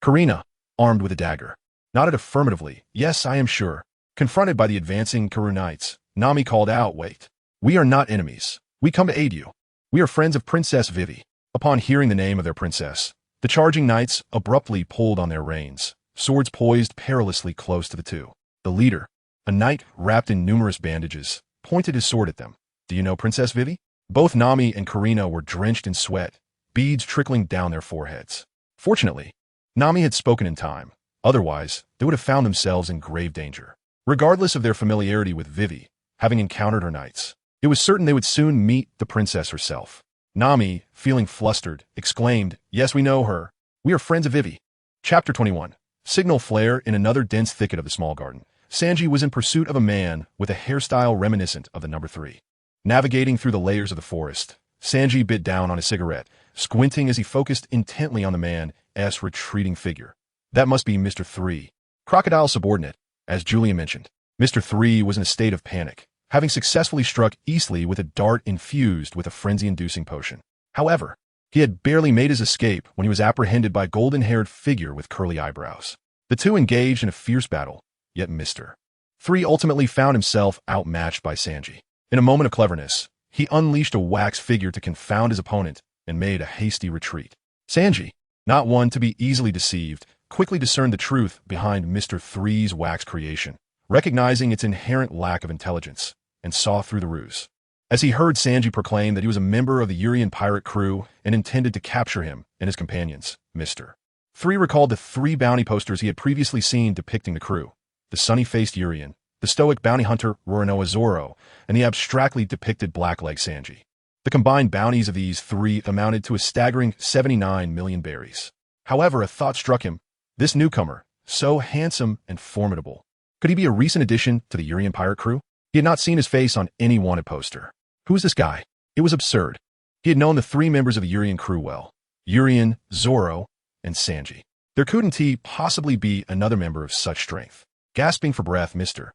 Karina, armed with a dagger, nodded affirmatively. "Yes, I am sure." Confronted by the advancing Kara Knights, Nami called out, "Wait. We are not enemies. We come to aid you. We are friends of Princess Vivi." Upon hearing the name of their princess, the charging knights abruptly pulled on their reins, swords poised perilously close to the two. The leader, a knight wrapped in numerous bandages, pointed his sword at them. "Do you know Princess Vivi?" Both Nami and Karina were drenched in sweat, beads trickling down their foreheads. Fortunately, Nami had spoken in time. Otherwise, they would have found themselves in grave danger. Regardless of their familiarity with Vivi, having encountered her knights, it was certain they would soon meet the princess herself. Nami, feeling flustered, exclaimed, "Yes, we know her. We are friends of Vivi." Chapter 21. Signal flare. In another dense thicket of the small garden, Sanji was in pursuit of a man with a hairstyle reminiscent of the number 3. Navigating through the layers of the forest, Sanji bit down on a cigarette, squinting as he focused intently on the man's retreating figure. That must be Mr. 3, Crocodile's subordinate, as Julia mentioned. Mr. 3 was in a state of panic, having successfully struck Eastleigh with a dart infused with a frenzy-inducing potion. However, he had barely made his escape when he was apprehended by a golden-haired figure with curly eyebrows. The two engaged in a fierce battle, yet Mr. 3 ultimately found himself outmatched by Sanji. In a moment of cleverness, he unleashed a wax figure to confound his opponent and made a hasty retreat. Sanji, not one to be easily deceived, quickly discerned the truth behind Mr. 3's wax creation, recognizing its inherent lack of intelligence, and saw through the ruse. As he heard Sanji proclaim that he was a member of the Urian pirate crew and intended to capture him and his companions, Mr. 3 recalled the 3 bounty posters he had previously seen depicting the crew: the sunny-faced Urian, the stoic bounty hunter Roronoa Zoro, and the abstractly depicted black-leg Sanji. The combined bounties of these 3 amounted to a staggering 79 million berries. However, a thought struck him. This newcomer, so handsome and formidable, could he be a recent addition to the Urian pirate crew? He had not seen his face on any wanted poster. Who was this guy? It was absurd. He had known the 3 members of the Urian crew well: Urian, Zoro, and Sanji. There couldn't he possibly be another member of such strength? Gasping for breath, Mr.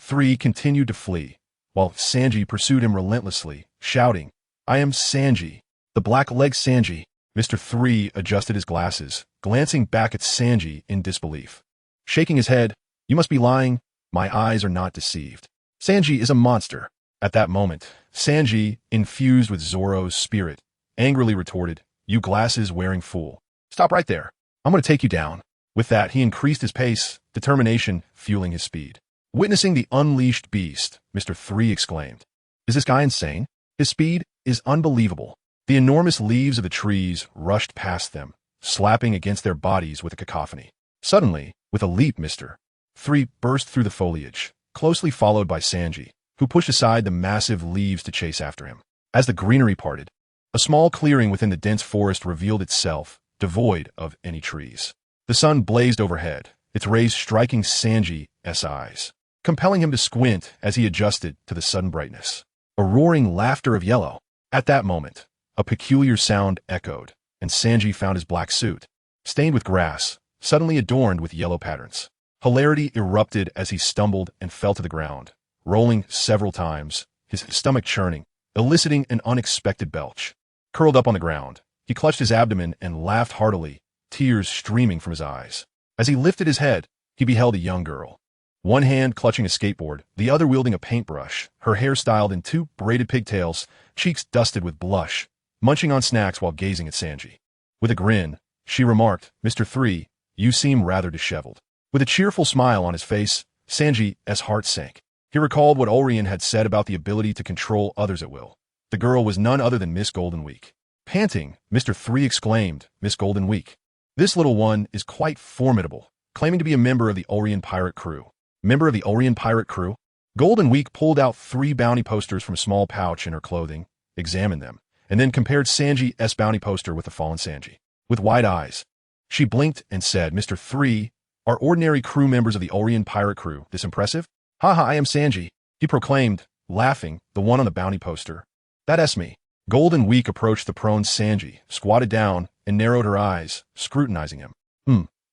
3 continued to flee, while Sanji pursued him relentlessly, shouting, "I am Sanji, the black-leg Sanji." Mr. 3 adjusted his glasses, glancing back at Sanji in disbelief. Shaking his head, "You must be lying. My eyes are not deceived. Sanji is a monster. At that moment, Sanji, infused with Zoro's spirit, angrily retorted, "You glasses-wearing fool. Stop right there. I'm going to take you down." With that, he increased his pace, determination fueling his speed. Witnessing the unleashed beast, Mr. 3 exclaimed, "Is this guy insane? His speed is unbelievable." The enormous leaves of the trees rushed past them, slapping against their bodies with a cacophony. Suddenly, with a leap, Mr. 3 burst through the foliage, closely followed by Sanji, who pushed aside the massive leaves to chase after him. As the greenery parted, a small clearing within the dense forest revealed itself, devoid of any trees. The sun blazed overhead, its rays striking Sanji's eyes, compelling him to squint as he adjusted to the sudden brightness. A roaring laughter of yellow. At that moment, a peculiar sound echoed, and Sanji found his black suit, stained with grass, suddenly adorned with yellow patterns. Hilarity erupted as he stumbled and fell to the ground, rolling several times, his stomach churning, eliciting an unexpected belch. Curled up on the ground, he clutched his abdomen and laughed heartily, tears streaming from his eyes. As he lifted his head, he beheld a young girl. One hand clutching a skateboard, the other wielding a paintbrush, her hair styled in 2 braided pigtails, cheeks dusted with blush, munching on snacks while gazing at Sanji. With a grin, she remarked, "Mr. 3, you seem rather disheveled." With a cheerful smile on his face, Sanji's heart sank. He recalled what Orion had said about the ability to control others at will. The girl was none other than Miss Golden Week. Panting, Mr. 3 exclaimed, "Miss Golden Week. This little one is quite formidable," claiming to be a member of the Orion pirate crew. Member of the Orion pirate crew? Golden Week pulled out 3 bounty posters from a small pouch in her clothing, examined them, and then compared Sanji's bounty poster with the fallen Sanji. With wide eyes, she blinked and said, "Mr. 3, are ordinary crew members of the Orion pirate crew this impressive?" "Haha, I am Sanji," he proclaimed, laughing, "the one on the bounty poster. That's me." Golden Week approached the prone Sanji, squatted down, and narrowed her eyes, scrutinizing him.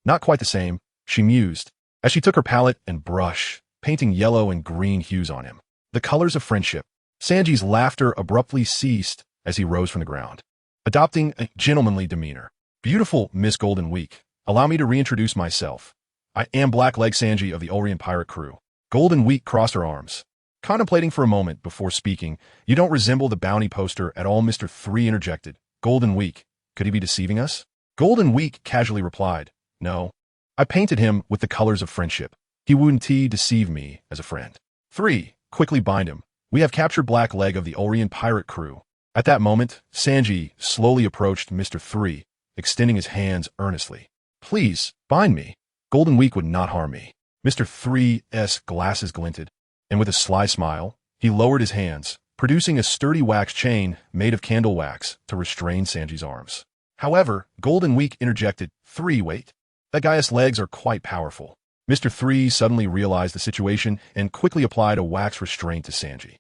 Not quite the same," she mused, as she took her palette and brush, painting yellow and green hues on him. The colors of friendship. Sanji's laughter abruptly ceased as he rose from the ground, adopting a gentlemanly demeanor. "Beautiful Miss Golden Week, allow me to reintroduce myself. I am Blackleg Sanji of the Orion pirate crew." Golden Week crossed her arms, contemplating for a moment before speaking. "You don't resemble the bounty poster at all," Mr. 3 interjected. "Golden Week, could he be deceiving us?" Golden Week casually replied, "No. I painted him with the colors of friendship. He wouldn't deceive me as a friend." 3. Quickly bind him. We have captured Blackleg of the Orion pirate crew. At that moment, Sanji slowly approached Mr. 3, extending his hands earnestly. "Please, bind me. Golden Week would not harm me." Mr. 3's glasses glinted, and with a sly smile, he lowered his hands, producing a sturdy wax chain made of candle wax to restrain Sanji's arms. However, Golden Week interjected, "3, wait. That guy's legs are quite powerful." Mr. 3 suddenly realized the situation and quickly applied a wax restraint to Sanji.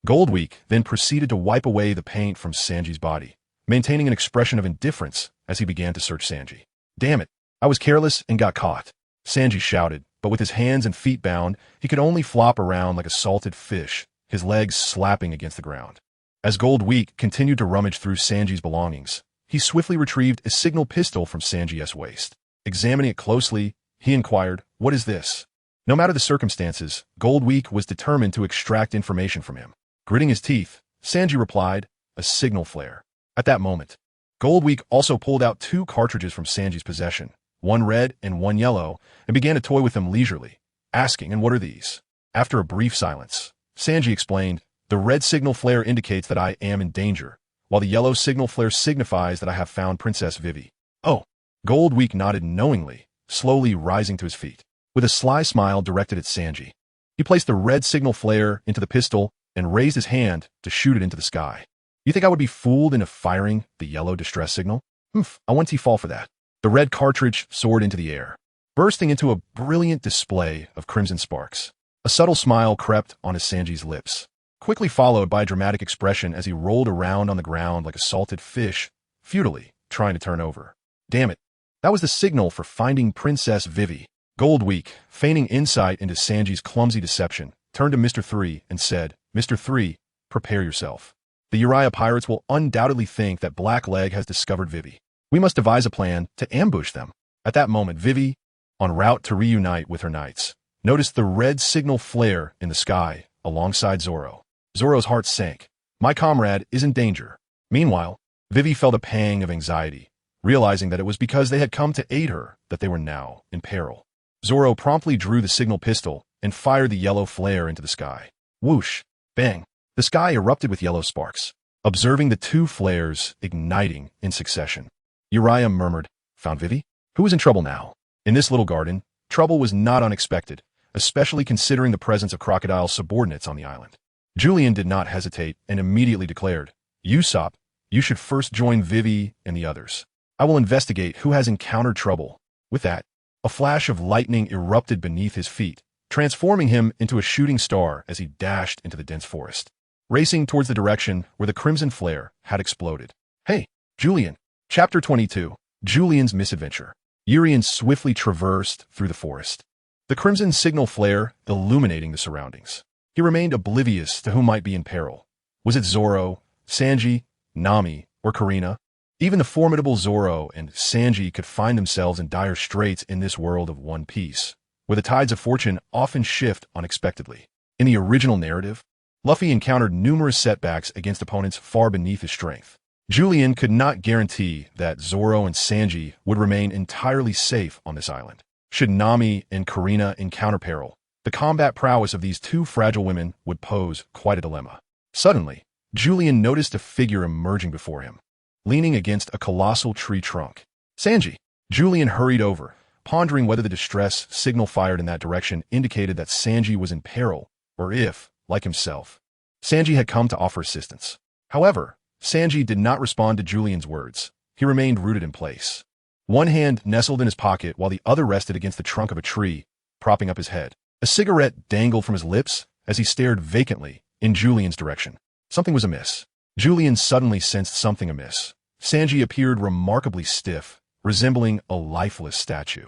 Gold Week then proceeded to wipe away the paint from Sanji's body, maintaining an expression of indifference as he began to search Sanji. "Damn it, I was careless and got caught," Sanji shouted, but with his hands and feet bound, he could only flop around like a salted fish, his legs slapping against the ground. As Gold Week continued to rummage through Sanji's belongings, he swiftly retrieved a signal pistol from Sanji's waist. Examining it closely, he inquired, "What is this?" No matter the circumstances, Gold Week was determined to extract information from him. Gritting his teeth, Sanji replied, "A signal flare." At that moment, Gold Week also pulled out 2 cartridges from Sanji's possession, one red and one yellow, and began to toy with them leisurely, asking, "And what are these?" After a brief silence, Sanji explained, "The red signal flare indicates that I am in danger, while the yellow signal flare signifies that I have found Princess Vivi." "Oh." Gold Week nodded knowingly, slowly rising to his feet. With a sly smile directed at Sanji, he placed the red signal flare into the pistol and raised his hand to shoot it into the sky. "You think I would be fooled into firing the yellow distress signal? I want to fall for that." The red cartridge soared into the air, bursting into a brilliant display of crimson sparks. A subtle smile crept onto Sanji's lips, quickly followed by a dramatic expression as he rolled around on the ground like a salted fish, futilely trying to turn over. "Damn it. That was the signal for finding Princess Vivi." Gold Week, feigning insight into Sanji's clumsy deception, turned to Mr. 3 and said, "Mr. 3, prepare yourself. The Uriah pirates will undoubtedly think that Blackleg has discovered Vivi. We must devise a plan to ambush them." At that moment, Vivi, en route to reunite with her knights, noticed the red signal flare in the sky alongside Zoro. Zoro's heart sank. My comrade is in danger. Meanwhile, Vivi felt a pang of anxiety, realizing that it was because they had come to aid her that they were now in peril. Zoro promptly drew the signal pistol and fired the yellow flare into the sky. Whoosh! Bang! The sky erupted with yellow sparks, observing the two flares igniting in succession. Uriah murmured, "Found Vivi? Who is in trouble now?" In this little garden, trouble was not unexpected, especially considering the presence of Crocodile's subordinates on the island. Julian did not hesitate and immediately declared, "Usopp, you should first join Vivi and the others. I will investigate who has encountered trouble." With that, a flash of lightning erupted beneath his feet, transforming him into a shooting star as he dashed into the dense forest, racing towards the direction where the crimson flare had exploded. "Hey, Julian!" Chapter 22, Julian's Misadventure. Urian swiftly traversed through the forest, the crimson signal flare illuminating the surroundings. He remained oblivious to who might be in peril. Was it Zoro, Sanji, Nami, or Karina? Even the formidable Zoro and Sanji could find themselves in dire straits in this world of One Piece, where the tides of fortune often shift unexpectedly. In the original narrative, Luffy encountered numerous setbacks against opponents far beneath his strength. Julian could not guarantee that Zoro and Sanji would remain entirely safe on this island. Should Nami and Karina encounter peril, the combat prowess of these two fragile women would pose quite a dilemma. Suddenly, Julian noticed a figure emerging before him, leaning against a colossal tree trunk. "Sanji!" Julian hurried over, pondering whether the distress signal fired in that direction indicated that Sanji was in peril, or if, like himself, Sanji had come to offer assistance. However, Sanji did not respond to Julian's words. He remained rooted in place. One hand nestled in his pocket while the other rested against the trunk of a tree, propping up his head. A cigarette dangled from his lips as he stared vacantly in Julian's direction. Something was amiss. Julian suddenly sensed something amiss. Sanji appeared remarkably stiff, resembling a lifeless statue,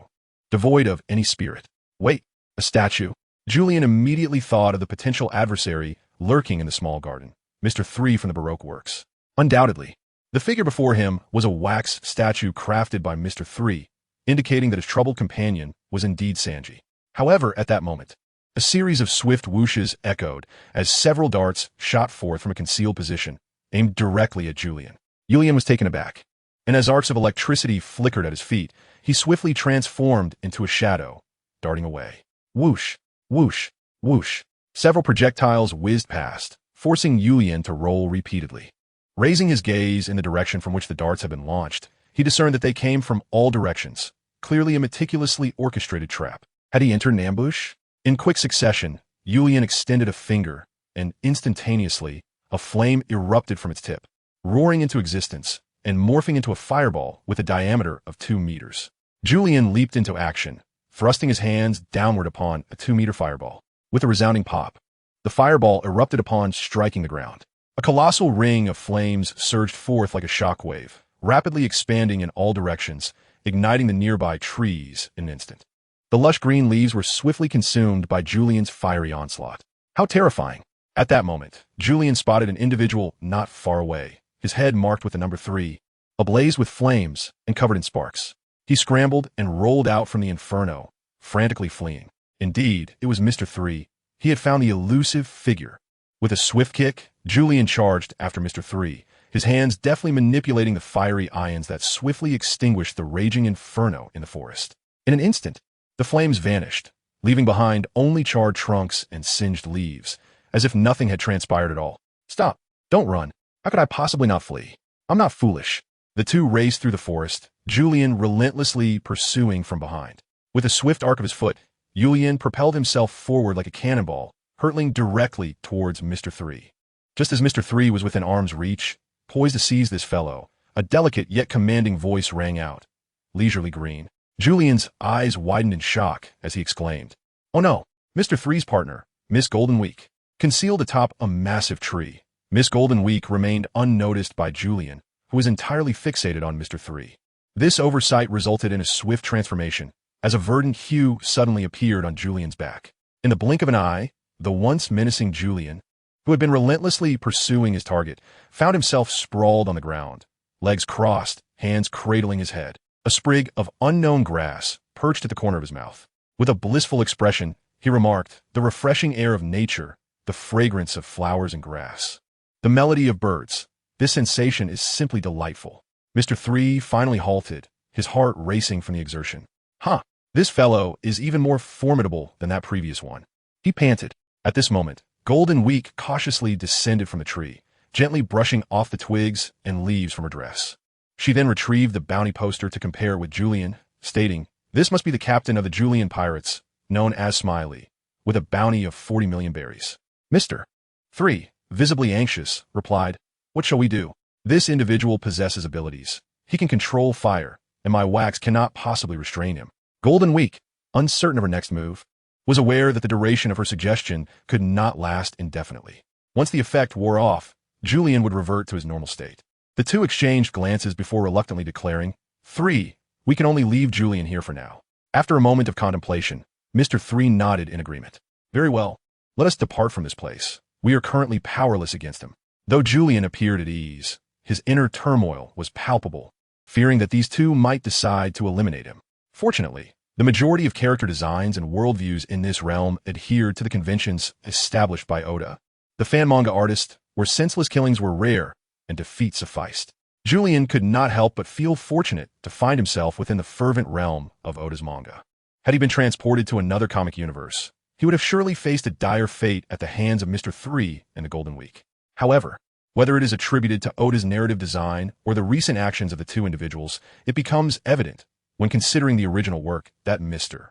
devoid of any spirit. Wait, a statue? Julian immediately thought of the potential adversary lurking in the small garden, Mr. 3 from the Baroque works. Undoubtedly, the figure before him was a wax statue crafted by Mr. 3, indicating that his troubled companion was indeed Sanji. However, at that moment, a series of swift whooshes echoed as several darts shot forth from a concealed position, aimed directly at Julian. Julian was taken aback, and as arcs of electricity flickered at his feet, he swiftly transformed into a shadow, darting away. Whoosh, whoosh, whoosh. Several projectiles whizzed past, forcing Julian to roll repeatedly. Raising his gaze in the direction from which the darts had been launched, he discerned that they came from all directions, clearly a meticulously orchestrated trap. Had he entered an ambush? In quick succession, Julian extended a finger, and instantaneously, a flame erupted from its tip, roaring into existence and morphing into a fireball with a diameter of 2 meters. Julian leaped into action, thrusting his hands downward upon a 2-meter fireball. With a resounding pop, the fireball erupted upon striking the ground. A colossal ring of flames surged forth like a shockwave, rapidly expanding in all directions, igniting the nearby trees in an instant. The lush green leaves were swiftly consumed by Julian's fiery onslaught. How terrifying! At that moment, Julian spotted an individual not far away, his head marked with the number 3, ablaze with flames and covered in sparks. He scrambled and rolled out from the inferno, frantically fleeing. Indeed, it was Mr. 3. He had found the elusive figure. With a swift kick, Julian charged after Mr. 3, his hands deftly manipulating the fiery ions that swiftly extinguished the raging inferno in the forest. In an instant, the flames vanished, leaving behind only charred trunks and singed leaves, as if nothing had transpired at all. "Stop! Don't run! How could I possibly not flee? I'm not foolish." The two raced through the forest, Julian relentlessly pursuing from behind. With a swift arc of his foot, Julian propelled himself forward like a cannonball, hurtling directly towards Mr. 3. Just as Mr. 3 was within arm's reach, poised to seize this fellow, a delicate yet commanding voice rang out. "Leisurely Green." Julian's eyes widened in shock as he exclaimed, "Oh no, Mr. 3's partner, Miss Golden Week." Concealed atop a massive tree, Miss Golden Week remained unnoticed by Julian, who was entirely fixated on Mr. 3. This oversight resulted in a swift transformation, as a verdant hue suddenly appeared on Julian's back. In the blink of an eye, the once menacing Julian, who had been relentlessly pursuing his target, found himself sprawled on the ground, legs crossed, hands cradling his head. A sprig of unknown grass perched at the corner of his mouth. With a blissful expression, he remarked, "The refreshing air of nature, the fragrance of flowers and grass, the melody of birds. This sensation is simply delightful. Mr. 3 finally halted, his heart racing from the exertion. Huh, this fellow is even more formidable than that previous one, he panted. At this moment, Golden Week cautiously descended from the tree, gently brushing off the twigs and leaves from her dress. She then retrieved the bounty poster to compare it with Julian, stating, "This must be the captain of the Julian pirates, known as Smiley, with a bounty of 40 million berries." Mr. 3, visibly anxious, replied, "What shall we do? This individual possesses abilities. He can control fire, and my wax cannot possibly restrain him." Golden Week, uncertain of her next move, was aware that the duration of her suggestion could not last indefinitely. Once the effect wore off, Julian would revert to his normal state. The two exchanged glances before reluctantly declaring, "3, we can only leave Julian here for now." After a moment of contemplation, Mr. 3 nodded in agreement. "Very well. Let us depart from this place. We are currently powerless against him." Though Julian appeared at ease, his inner turmoil was palpable, fearing that these two might decide to eliminate him. Fortunately, the majority of character designs and worldviews in this realm adhered to the conventions established by Oda, the fan manga artist, where senseless killings were rare and defeat sufficed. Julian could not help but feel fortunate to find himself within the fervent realm of Oda's manga. Had he been transported to another comic universe, he would have surely faced a dire fate at the hands of Mr. 3 in the Golden Week. However, whether it is attributed to Oda's narrative design or the recent actions of the two individuals, it becomes evident, when considering the original work, that Mr.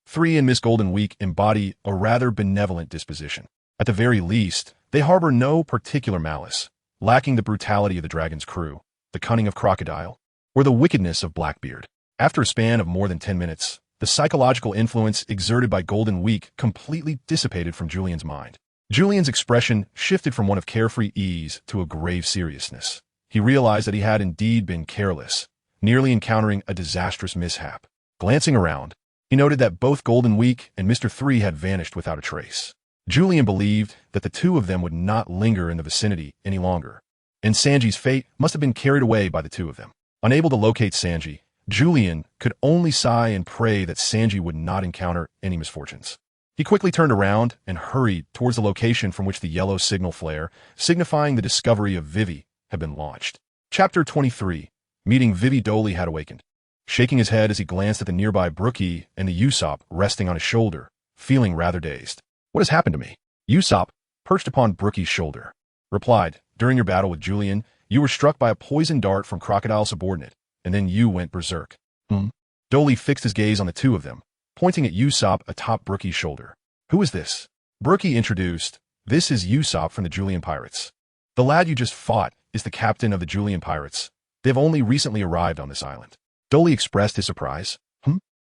3 and Miss Golden Week embody a rather benevolent disposition. At the very least, they harbor no particular malice, lacking the brutality of the dragon's crew, the cunning of Crocodile, or the wickedness of Blackbeard. After a span of more than 10 minutes, the psychological influence exerted by Golden Week completely dissipated from Julian's mind. Julian's expression shifted from one of carefree ease to a grave seriousness. He realized that he had indeed been careless, nearly encountering a disastrous mishap. Glancing around, he noted that both Golden Week and Mr. 3 had vanished without a trace. Julian believed that the two of them would not linger in the vicinity any longer, and Sanji's fate must have been carried away by the two of them. Unable to locate Sanji, Julian could only sigh and pray that Sanji would not encounter any misfortunes. He quickly turned around and hurried towards the location from which the yellow signal flare, signifying the discovery of Vivi, had been launched. Chapter 23. Meeting Vivi. Dolly had awakened. Shaking his head as he glanced at the nearby Buggy and the Usopp resting on his shoulder, feeling rather dazed. "What has happened to me?" Usopp, perched upon Buggy's shoulder, replied, "During your battle with Julian, you were struck by a poisoned dart from Crocodile's subordinate, and then you went berserk." Dolly fixed his gaze on the two of them, pointing at Usopp atop Buggy's shoulder. "Who is this?" Buggy introduced, "This is Usopp from the Julian Pirates. The lad you just fought is the captain of the Julian Pirates. They have only recently arrived on this island." Dolly expressed his surprise.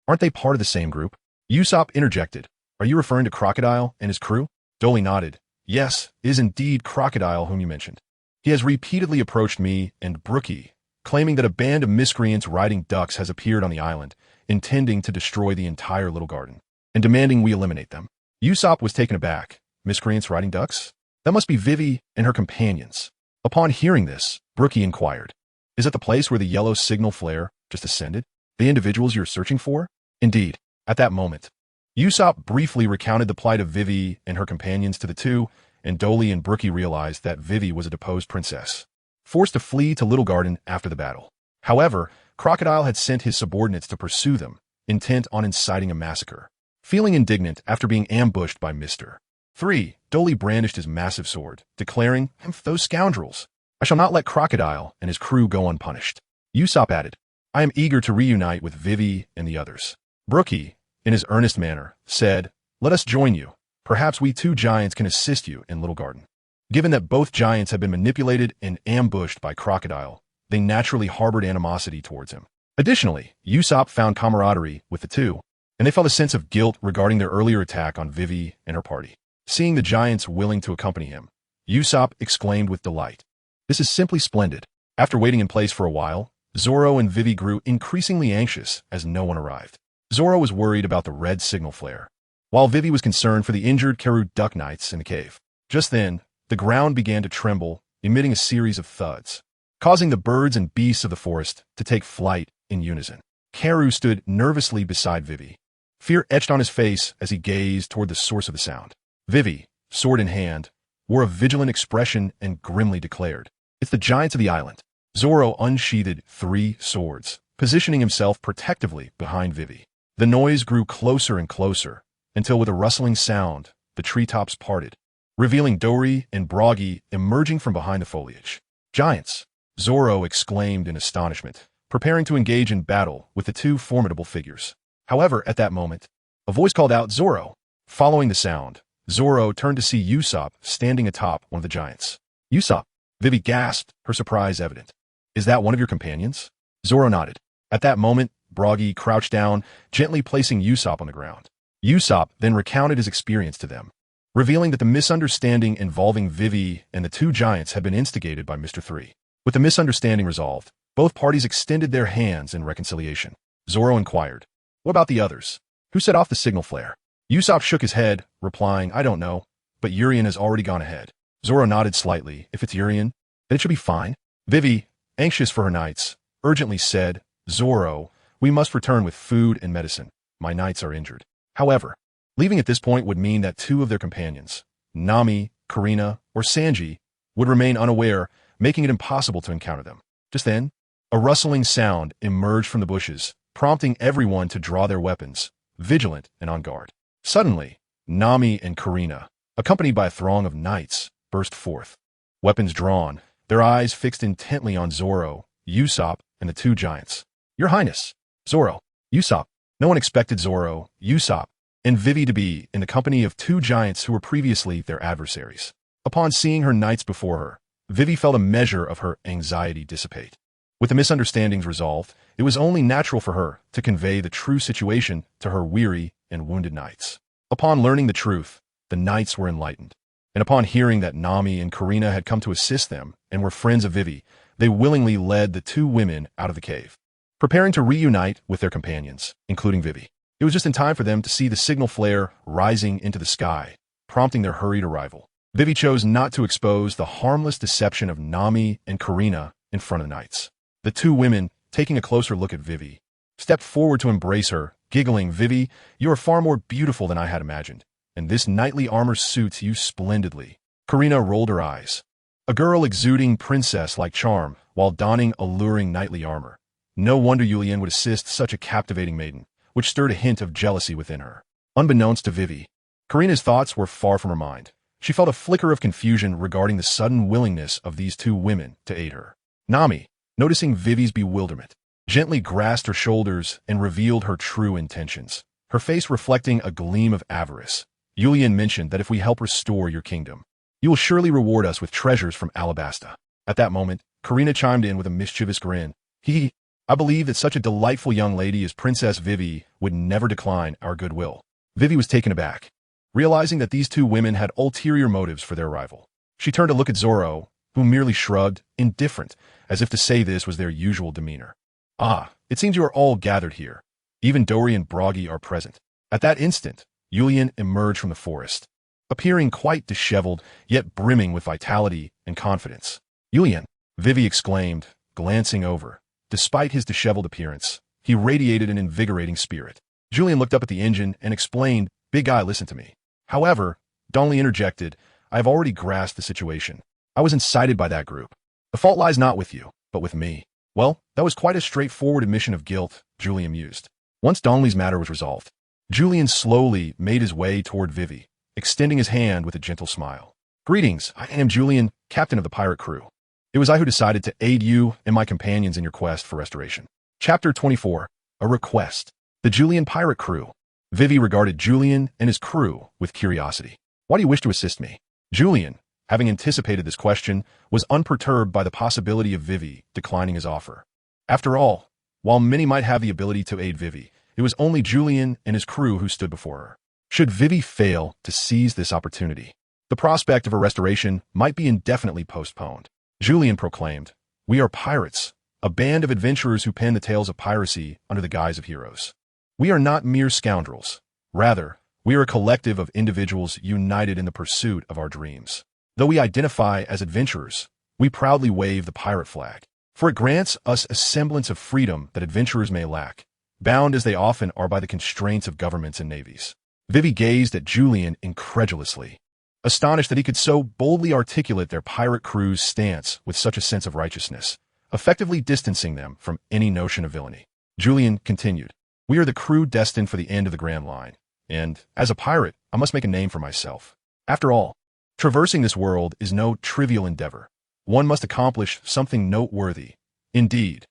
Aren't they part of the same group?" Usopp interjected, "Are you referring to Crocodile and his crew?" Dolly nodded. "Yes, it is indeed Crocodile whom you mentioned. He has repeatedly approached me and Buggy, claiming that a band of miscreants riding ducks has appeared on the island, intending to destroy the entire little garden, and demanding we eliminate them." Usopp was taken aback. "Miscreants riding ducks? That must be Vivi and her companions." Upon hearing this, Buggy inquired, "Is it the place where the yellow signal flare just ascended? The individuals you're searching for?" Indeed. At that moment, Usopp briefly recounted the plight of Vivi and her companions to the two, and Dolly and Buggy realized that Vivi was a deposed princess, forced to flee to Little Garden after the battle. However, Crocodile had sent his subordinates to pursue them, intent on inciting a massacre. Feeling indignant after being ambushed by Mr. 3, Dolly brandished his massive sword, declaring, "Those scoundrels! I shall not let Crocodile and his crew go unpunished." Usopp added, "I am eager to reunite with Vivi and the others." Buggy, in his earnest manner, said, "Let us join you. Perhaps we two giants can assist you in Little Garden." Given that both giants had been manipulated and ambushed by Crocodile, they naturally harbored animosity towards him. Additionally, Usopp found camaraderie with the two, and they felt a sense of guilt regarding their earlier attack on Vivi and her party. Seeing the giants willing to accompany him, Usopp exclaimed with delight, "This is simply splendid." After waiting in place for a while, Zoro and Vivi grew increasingly anxious as no one arrived. Zoro was worried about the red signal flare, while Vivi was concerned for the injured Karoo Duck Knights in the cave. Just then, the ground began to tremble, emitting a series of thuds, causing the birds and beasts of the forest to take flight in unison. Karoo stood nervously beside Vivi. Fear etched on his face as he gazed toward the source of the sound. Vivi, sword in hand, wore a vigilant expression and grimly declared, "It's the giants of the island." Zoro unsheathed 3 swords, positioning himself protectively behind Vivi. The noise grew closer and closer, until with a rustling sound, the treetops parted, revealing Dory and Buggy emerging from behind the foliage. "Giants!" Zoro exclaimed in astonishment, preparing to engage in battle with the 2 formidable figures. However, at that moment, a voice called out, "Zoro!" Following the sound, Zoro turned to see Usopp standing atop one of the giants. "Usopp!" Vivi gasped, her surprise evident. "Is that one of your companions?" Zoro nodded. At that moment, Buggy crouched down, gently placing Usopp on the ground. Usopp then recounted his experience to them, revealing that the misunderstanding involving Vivi and the 2 giants had been instigated by Mr. 3. With the misunderstanding resolved, both parties extended their hands in reconciliation. Zoro inquired, "What about the others? Who set off the signal flare?" Usopp shook his head, replying, "I don't know, but Urien has already gone ahead." Zoro nodded slightly. "If it's Urien, then it should be fine." Vivi, anxious for her knights, urgently said, "Zoro, we must return with food and medicine. My knights are injured." However, leaving at this point would mean that 2 of their companions, Nami, Kurina, or Sanji, would remain unaware, making it impossible to encounter them. Just then, a rustling sound emerged from the bushes, prompting everyone to draw their weapons, vigilant and on guard. Suddenly, Nami and Kurina, accompanied by a throng of knights, burst forth. Weapons drawn, their eyes fixed intently on Zoro, Usopp, and the 2 giants. "Your Highness!" Zoro, Usopp. No one expected Zoro, Usopp, and Vivi to be in the company of 2 giants who were previously their adversaries. Upon seeing her knights before her, Vivi felt a measure of her anxiety dissipate. With the misunderstandings resolved, it was only natural for her to convey the true situation to her weary and wounded knights. Upon learning the truth, the knights were enlightened, and upon hearing that Nami and Kurina had come to assist them and were friends of Vivi, they willingly led the 2 women out of the cave, preparing to reunite with their companions, including Vivi. It was just in time for them to see the signal flare rising into the sky, prompting their hurried arrival. Vivi chose not to expose the harmless deception of Nami and Kurina in front of the knights. The 2 women, taking a closer look at Vivi, stepped forward to embrace her, giggling, "Vivi, you are far more beautiful than I had imagined, and this knightly armor suits you splendidly." Kurina rolled her eyes. A girl exuding princess-like charm while donning alluring knightly armor. No wonder Julien would assist such a captivating maiden, which stirred a hint of jealousy within her. Unbeknownst to Vivi, Kurina's thoughts were far from her mind. She felt a flicker of confusion regarding the sudden willingness of these 2 women to aid her. Nami, noticing Vivi's bewilderment, gently grasped her shoulders and revealed her true intentions, her face reflecting a gleam of avarice. "Julien mentioned that if we help restore your kingdom, you will surely reward us with treasures from Alabasta." At that moment, Kurina chimed in with a mischievous grin. I believe that such a delightful young lady as Princess Vivi would never decline our goodwill." Vivi was taken aback, realizing that these 2 women had ulterior motives for their arrival. She turned to look at Zoro, who merely shrugged, indifferent, as if to say this was their usual demeanor. "Ah, it seems you are all gathered here. Even Dory and Buggy are present." At that instant, Julien emerged from the forest, appearing quite disheveled, yet brimming with vitality and confidence. "Julien!" Vivi exclaimed, glancing over. Despite his disheveled appearance, he radiated an invigorating spirit. Julien looked up at the engine and explained, "Big guy, listen to me." However, Donley interjected, "I have already grasped the situation. I was incited by that group. The fault lies not with you, but with me." "Well, that was quite a straightforward admission of guilt," Julien mused. Once Donley's matter was resolved, Julien slowly made his way toward Vivi, extending his hand with a gentle smile. "Greetings, I am Julien, captain of the pirate crew. It was I who decided to aid you and my companions in your quest for restoration." Chapter 24, A Request. The Julien pirate crew. Vivi regarded Julien and his crew with curiosity. "Why do you wish to assist me?" Julien, having anticipated this question, was unperturbed by the possibility of Vivi declining his offer. After all, while many might have the ability to aid Vivi, it was only Julien and his crew who stood before her. Should Vivi fail to seize this opportunity, the prospect of her restoration might be indefinitely postponed. Julien proclaimed, "We are pirates, a band of adventurers who pen the tales of piracy under the guise of heroes. We are not mere scoundrels. Rather, we are a collective of individuals united in the pursuit of our dreams. Though we identify as adventurers, we proudly wave the pirate flag, for it grants us a semblance of freedom that adventurers may lack, bound as they often are by the constraints of governments and navies." Vivi gazed at Julien incredulously. astonished that he could so boldly articulate their pirate crew's stance with such a sense of righteousness, effectively distancing them from any notion of villainy. Julian continued, "We are the crew destined for the end of the Grand Line, and, as a pirate, I must make a name for myself. After all, traversing this world is no trivial endeavor. One must accomplish something noteworthy. Indeed.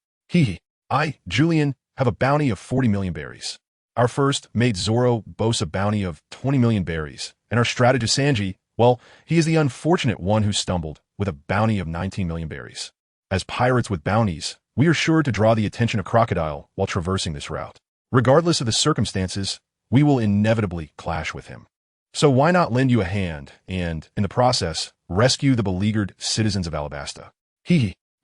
I, Julian, have a bounty of 40 million berries. Our first mate Zoro boasts a bounty of 20 million berries, and our strategist Sanji, well, he is the unfortunate one who stumbled with a bounty of 19 million berries. As pirates with bounties, we are sure to draw the attention of Crocodile while traversing this route. Regardless of the circumstances, we will inevitably clash with him. So why not lend you a hand and, in the process, rescue the beleaguered citizens of Alabasta?"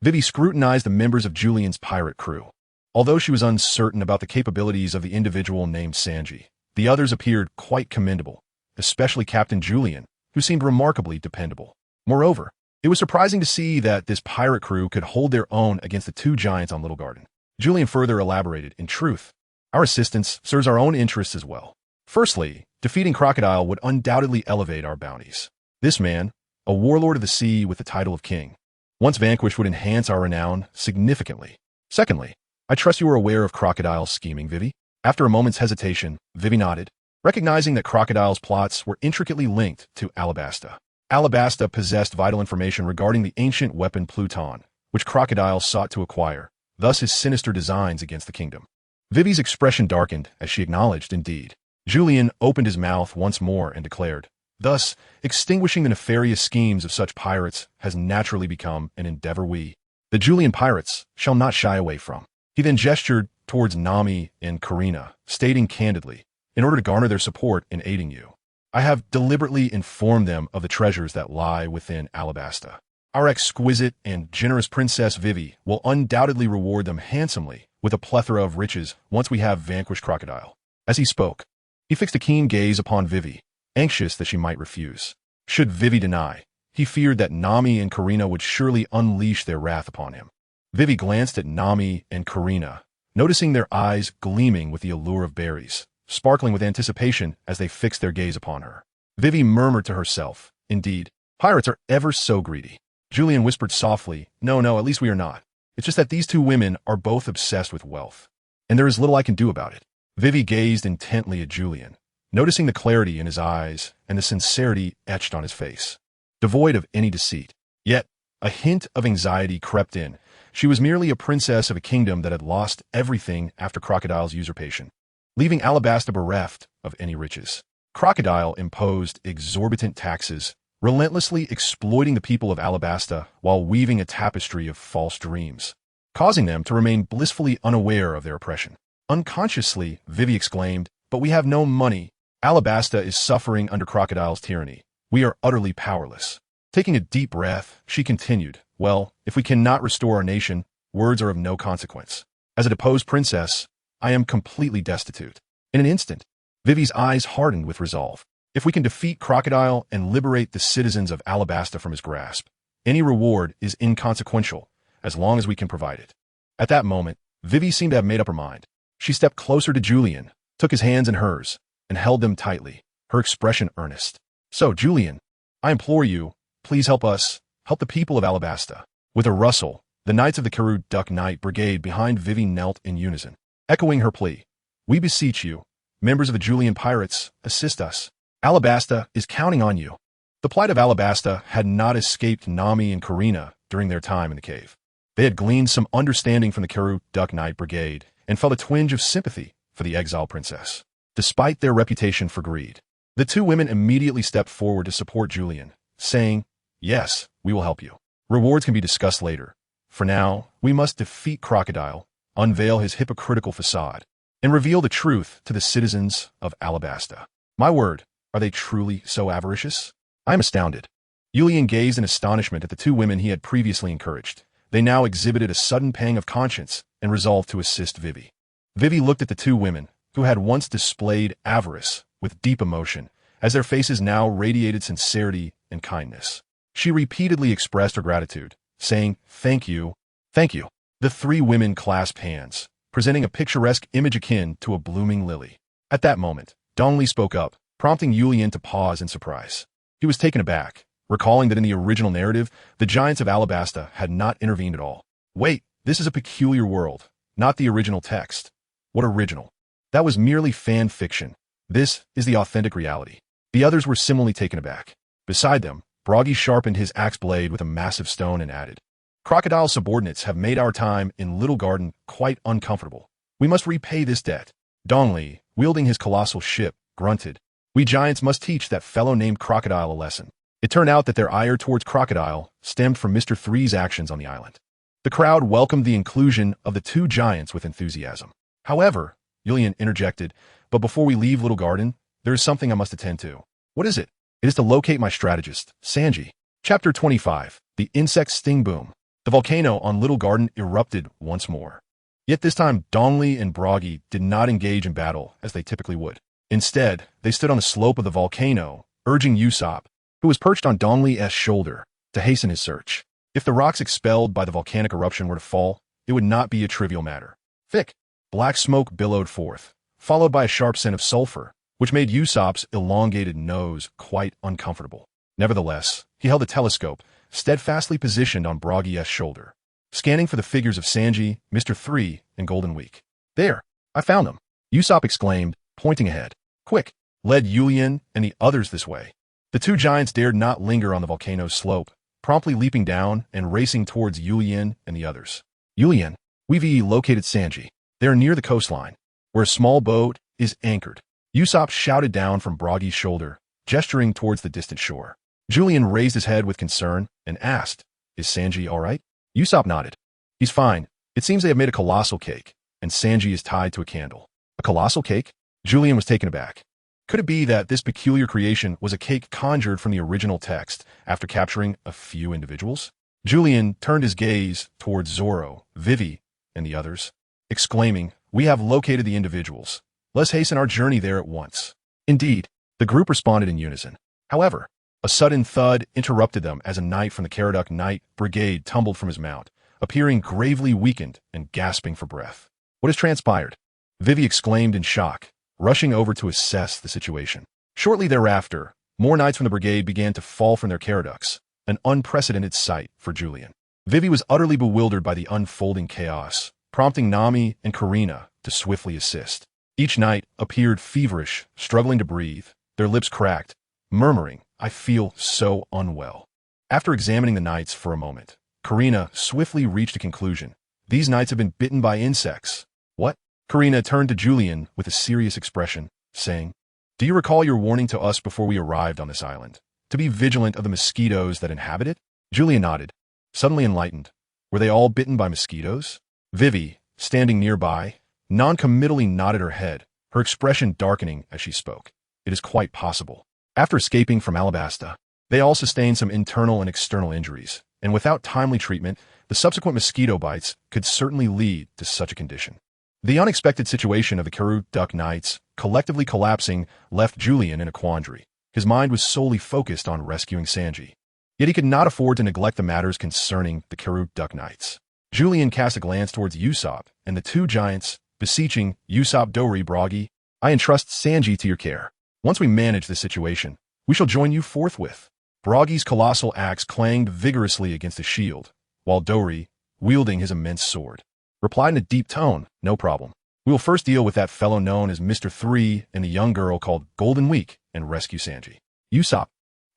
Vivi scrutinized the members of Julian's pirate crew. Although she was uncertain about the capabilities of the individual named Sanji, the others appeared quite commendable, especially Captain Julian, who seemed remarkably dependable. Moreover, it was surprising to see that this pirate crew could hold their own against the two giants on Little Garden. Julian further elaborated, "In truth, our assistance serves our own interests as well. Firstly, defeating Crocodile would undoubtedly elevate our bounties. This man, a warlord of the sea with the title of king, once vanquished would enhance our renown significantly. Secondly, I trust you are aware of Crocodile's scheming, Vivi?" After a moment's hesitation, Vivi nodded, recognizing that Crocodile's plots were intricately linked to Alabasta. Alabasta possessed vital information regarding the ancient weapon Pluton, which Crocodile sought to acquire, thus his sinister designs against the kingdom. Vivi's expression darkened as she acknowledged, "Indeed." Julian opened his mouth once more and declared, "Thus, extinguishing the nefarious schemes of such pirates has naturally become an endeavor we, the Julian pirates, shall not shy away from." He then gestured towards Nami and Karina, stating candidly, "In order to garner their support in aiding you, I have deliberately informed them of the treasures that lie within Alabasta. Our exquisite and generous Princess Vivi will undoubtedly reward them handsomely with a plethora of riches once we have vanquished Crocodile." As he spoke, he fixed a keen gaze upon Vivi, anxious that she might refuse. Should Vivi deny, he feared that Nami and Karina would surely unleash their wrath upon him. Vivi glanced at Nami and Karina, noticing their eyes gleaming with the allure of berries, sparkling with anticipation as they fixed their gaze upon her. Vivi murmured to herself, "Indeed, pirates are ever so greedy." Julian whispered softly, No, at least we are not. It's just that these two women are both obsessed with wealth, and there is little I can do about it." Vivi gazed intently at Julian, noticing the clarity in his eyes and the sincerity etched on his face, devoid of any deceit. Yet, a hint of anxiety crept in. She was merely a princess of a kingdom that had lost everything after Crocodile's usurpation, leaving Alabasta bereft of any riches. Crocodile imposed exorbitant taxes, relentlessly exploiting the people of Alabasta while weaving a tapestry of false dreams, causing them to remain blissfully unaware of their oppression. Unconsciously, Vivi exclaimed, "But we have no money. Alabasta is suffering under Crocodile's tyranny. We are utterly powerless." Taking a deep breath, she continued, "Well, if we cannot restore our nation, words are of no consequence. As a deposed princess, I am completely destitute." In an instant, Vivi's eyes hardened with resolve. "If we can defeat Crocodile and liberate the citizens of Alabasta from his grasp, any reward is inconsequential, as long as we can provide it." At that moment, Vivi seemed to have made up her mind. She stepped closer to Julian, took his hands in hers, and held them tightly, her expression earnest. "So, Julian, I implore you, please help us, help the people of Alabasta." With a rustle, the Knights of the Karoo Duck Knight Brigade behind Vivi knelt in unison, echoing her plea. "We beseech you, members of the Julian pirates, assist us. Alabasta is counting on you." The plight of Alabasta had not escaped Nami and Karina during their time in the cave. They had gleaned some understanding from the Karoo Duck Knight Brigade and felt a twinge of sympathy for the exiled princess. Despite their reputation for greed, the two women immediately stepped forward to support Julian, saying, "Yes, we will help you. Rewards can be discussed later. For now, we must defeat Crocodile, unveil his hypocritical facade, and reveal the truth to the citizens of Alabasta." My word, are they truly so avaricious? I am astounded. Julian gazed in astonishment at the two women he had previously encouraged. They now exhibited a sudden pang of conscience and resolved to assist Vivi. Vivi looked at the two women, who had once displayed avarice, with deep emotion, as their faces now radiated sincerity and kindness. She repeatedly expressed her gratitude, saying, "Thank you, thank you." The three women clasped hands, presenting a picturesque image akin to a blooming lily. At that moment, Dong Li spoke up, prompting Julian to pause in surprise. He was taken aback, recalling that in the original narrative, the giants of Alabasta had not intervened at all. Wait, this is a peculiar world, not the original text. What original? That was merely fan fiction. This is the authentic reality. The others were similarly taken aback. Beside them, Buggy sharpened his axe blade with a massive stone and added, Crocodile's subordinates have made our time in Little Garden quite uncomfortable. We must repay this debt. Dongli, wielding his colossal ship, grunted, We giants must teach that fellow named Crocodile a lesson. It turned out that their ire towards Crocodile stemmed from Mr. Three's actions on the island. The crowd welcomed the inclusion of the two giants with enthusiasm. However, Yulian interjected, but before we leave Little Garden, there is something I must attend to. What is it? It is to locate my strategist, Sanji. Chapter 25. The Insect Sting Boom. The volcano on Little Garden erupted once more. Yet this time, Dongli and Buggy did not engage in battle as they typically would. Instead, they stood on the slope of the volcano, urging Usopp, who was perched on Dongli's shoulder, to hasten his search. If the rocks expelled by the volcanic eruption were to fall, it would not be a trivial matter. Thick, black smoke billowed forth, followed by a sharp scent of sulfur, which made Usopp's elongated nose quite uncomfortable. Nevertheless, he held a telescope, steadfastly positioned on Buggy's shoulder, scanning for the figures of Sanji, Mr. Three, and Golden Week. There, I found them, Usopp exclaimed, pointing ahead. Quick, led Yulian and the others this way. The two giants dared not linger on the volcano's slope, promptly leaping down and racing towards Yulian and the others. Yulian, we've located Sanji. They are near the coastline, where a small boat is anchored. Usopp shouted down from Buggy's shoulder, gesturing towards the distant shore. Julian raised his head with concern and asked, Is Sanji all right? Usopp nodded. He's fine. It seems they have made a colossal cake, and Sanji is tied to a candle. A colossal cake? Julian was taken aback. Could it be that this peculiar creation was a cake conjured from the original text after capturing a few individuals? Julian turned his gaze towards Zoro, Vivi, and the others, exclaiming, We have located the individuals. Let's hasten our journey there at once. Indeed, the group responded in unison. However, a sudden thud interrupted them as a knight from the Karaduk Knight Brigade tumbled from his mount, appearing gravely weakened and gasping for breath. What has transpired? Vivi exclaimed in shock, rushing over to assess the situation. Shortly thereafter, more knights from the brigade began to fall from their Karaduks, an unprecedented sight for Julian. Vivi was utterly bewildered by the unfolding chaos, prompting Nami and Karina to swiftly assist. Each knight appeared feverish, struggling to breathe, their lips cracked, murmuring, I feel so unwell. After examining the knights for a moment, Karina swiftly reached a conclusion. These knights have been bitten by insects. What? Karina turned to Julian with a serious expression, saying, Do you recall your warning to us before we arrived on this island? To be vigilant of the mosquitoes that inhabit it? Julian nodded, suddenly enlightened. Were they all bitten by mosquitoes? Vivi, standing nearby, non-committally nodded her head, her expression darkening as she spoke. It is quite possible. After escaping from Alabasta, they all sustained some internal and external injuries, and without timely treatment, the subsequent mosquito bites could certainly lead to such a condition. The unexpected situation of the Karaduk Knights collectively collapsing left Julian in a quandary. His mind was solely focused on rescuing Sanji. Yet he could not afford to neglect the matters concerning the Karaduk Knights. Julian cast a glance towards Usopp and the two giants, beseeching Usopp Dori Buggy, I entrust Sanji to your care. Once we manage this situation, we shall join you forthwith. Buggy's colossal axe clanged vigorously against his shield, while Dori, wielding his immense sword, replied in a deep tone, No problem. We will first deal with that fellow known as Mr. Three and the young girl called Golden Week and rescue Sanji. Usopp,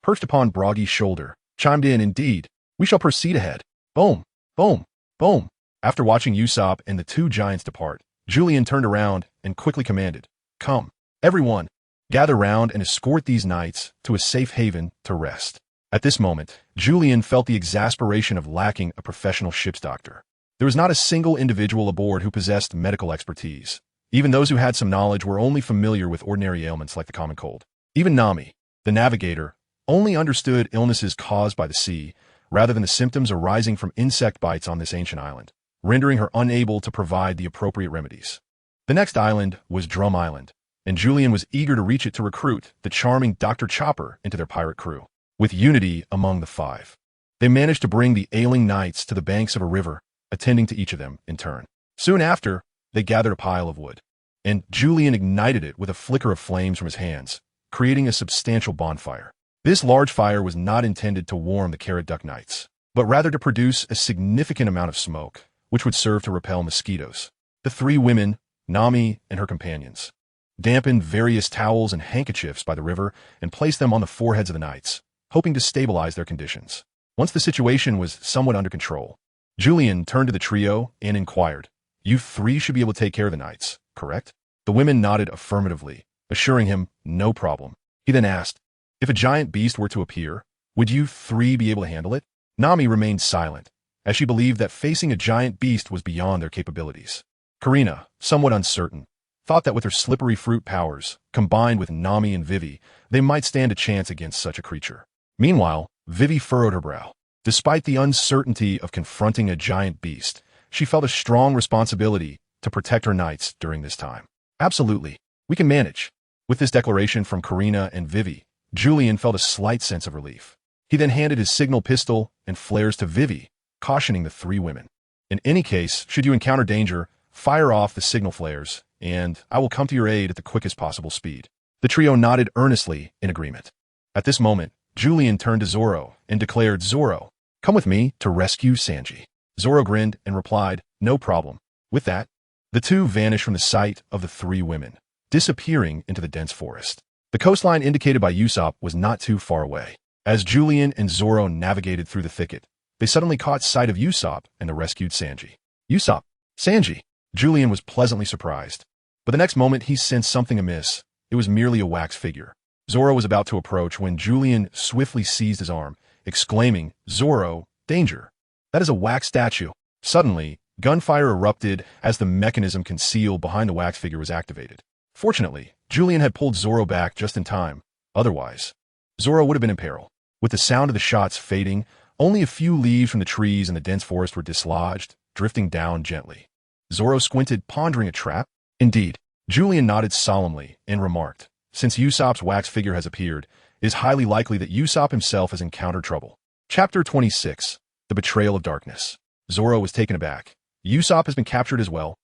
perched upon Buggy's shoulder, chimed in, Indeed, we shall proceed ahead. Boom, boom, boom. After watching Usopp and the two giants depart, Julian turned around and quickly commanded, Come, everyone, gather round and escort these knights to a safe haven to rest. At this moment, Julian felt the exasperation of lacking a professional ship's doctor. There was not a single individual aboard who possessed medical expertise. Even those who had some knowledge were only familiar with ordinary ailments like the common cold. Even Nami, the navigator, only understood illnesses caused by the sea, rather than the symptoms arising from insect bites on this ancient island, rendering her unable to provide the appropriate remedies. The next island was Drum Island, and Julian was eager to reach it to recruit the charming Dr. Chopper into their pirate crew. With unity among the five, they managed to bring the ailing knights to the banks of a river, attending to each of them in turn. Soon after, they gathered a pile of wood, and Julian ignited it with a flicker of flames from his hands, creating a substantial bonfire. This large fire was not intended to warm the carrot duck knights, but rather to produce a significant amount of smoke, which would serve to repel mosquitoes. The three women, Nami and her companions, dampened various towels and handkerchiefs by the river and placed them on the foreheads of the knights, hoping to stabilize their conditions. Once the situation was somewhat under control, Julian turned to the trio and inquired, "You three should be able to take care of the knights, correct?" The women nodded affirmatively, assuring him no problem. He then asked, "If a giant beast were to appear, would you three be able to handle it?" Nami remained silent, as she believed that facing a giant beast was beyond their capabilities. Karina, somewhat uncertain, thought that with her slippery fruit powers, combined with Nami and Vivi, they might stand a chance against such a creature. Meanwhile, Vivi furrowed her brow. Despite the uncertainty of confronting a giant beast, she felt a strong responsibility to protect her knights during this time. "Absolutely. We can manage." With this declaration from Karina and Vivi, Julian felt a slight sense of relief. He then handed his signal pistol and flares to Vivi, cautioning the three women. "In any case, should you encounter danger, fire off the signal flares, and I will come to your aid at the quickest possible speed." The trio nodded earnestly in agreement. At this moment, Julian turned to Zoro and declared, "Zoro, come with me to rescue Sanji." Zoro grinned and replied, "No problem." With that, the two vanished from the sight of the three women, disappearing into the dense forest. The coastline indicated by Usopp was not too far away. As Julian and Zoro navigated through the thicket, they suddenly caught sight of Usopp and the rescued Sanji. "Usopp! Sanji!" Julian was pleasantly surprised, but the next moment he sensed something amiss. It was merely a wax figure. Zoro was about to approach when Julian swiftly seized his arm, exclaiming, "Zoro, danger! That is a wax statue." Suddenly, gunfire erupted as the mechanism concealed behind the wax figure was activated. Fortunately, Julian had pulled Zoro back just in time. Otherwise, Zoro would have been in peril. With the sound of the shots fading, only a few leaves from the trees in the dense forest were dislodged, drifting down gently. Zoro squinted, pondering a trap. Indeed, Julian nodded solemnly and remarked, "Since Usopp's wax figure has appeared, it is highly likely that Usopp himself has encountered trouble." Chapter 26. The Betrayal of Darkness. Zoro was taken aback. "Usopp has been captured as well."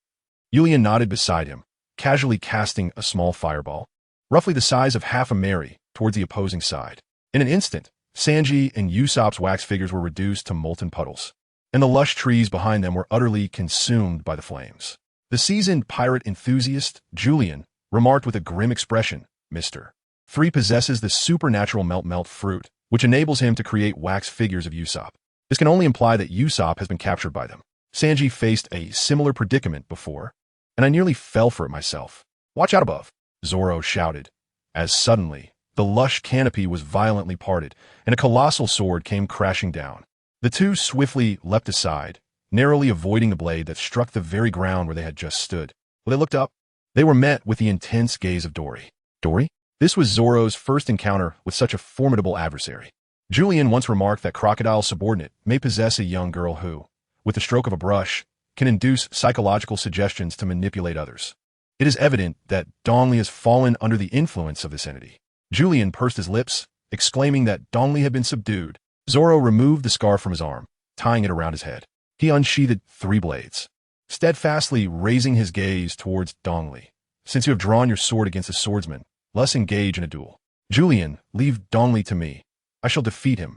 Julian nodded beside him, casually casting a small fireball, roughly the size of half a Mary, towards the opposing side. In an instant, Sanji and Usopp's wax figures were reduced to molten puddles, and the lush trees behind them were utterly consumed by the flames. The seasoned pirate enthusiast, Julian, remarked with a grim expression, "Mr. 3 possesses the supernatural melt fruit, which enables him to create wax figures of Usopp. This can only imply that Usopp has been captured by them. Sanji faced a similar predicament before, and I nearly fell for it myself. Watch out above," Zoro shouted, as suddenly, the lush canopy was violently parted, and a colossal sword came crashing down. The two swiftly leapt aside, narrowly avoiding the blade that struck the very ground where they had just stood. When they looked up, they were met with the intense gaze of Dory. Dory? This was Zoro's first encounter with such a formidable adversary. Julian once remarked that Crocodile's subordinate may possess a young girl who, with the stroke of a brush, can induce psychological suggestions to manipulate others. It is evident that Dongli has fallen under the influence of this entity. Julian pursed his lips, exclaiming that Dongli had been subdued. Zoro removed the scarf from his arm, tying it around his head. He unsheathed 3 blades, steadfastly raising his gaze towards Dongli. "Since you have drawn your sword against a swordsman, let us engage in a duel. Julian, leave Dongli to me. I shall defeat him."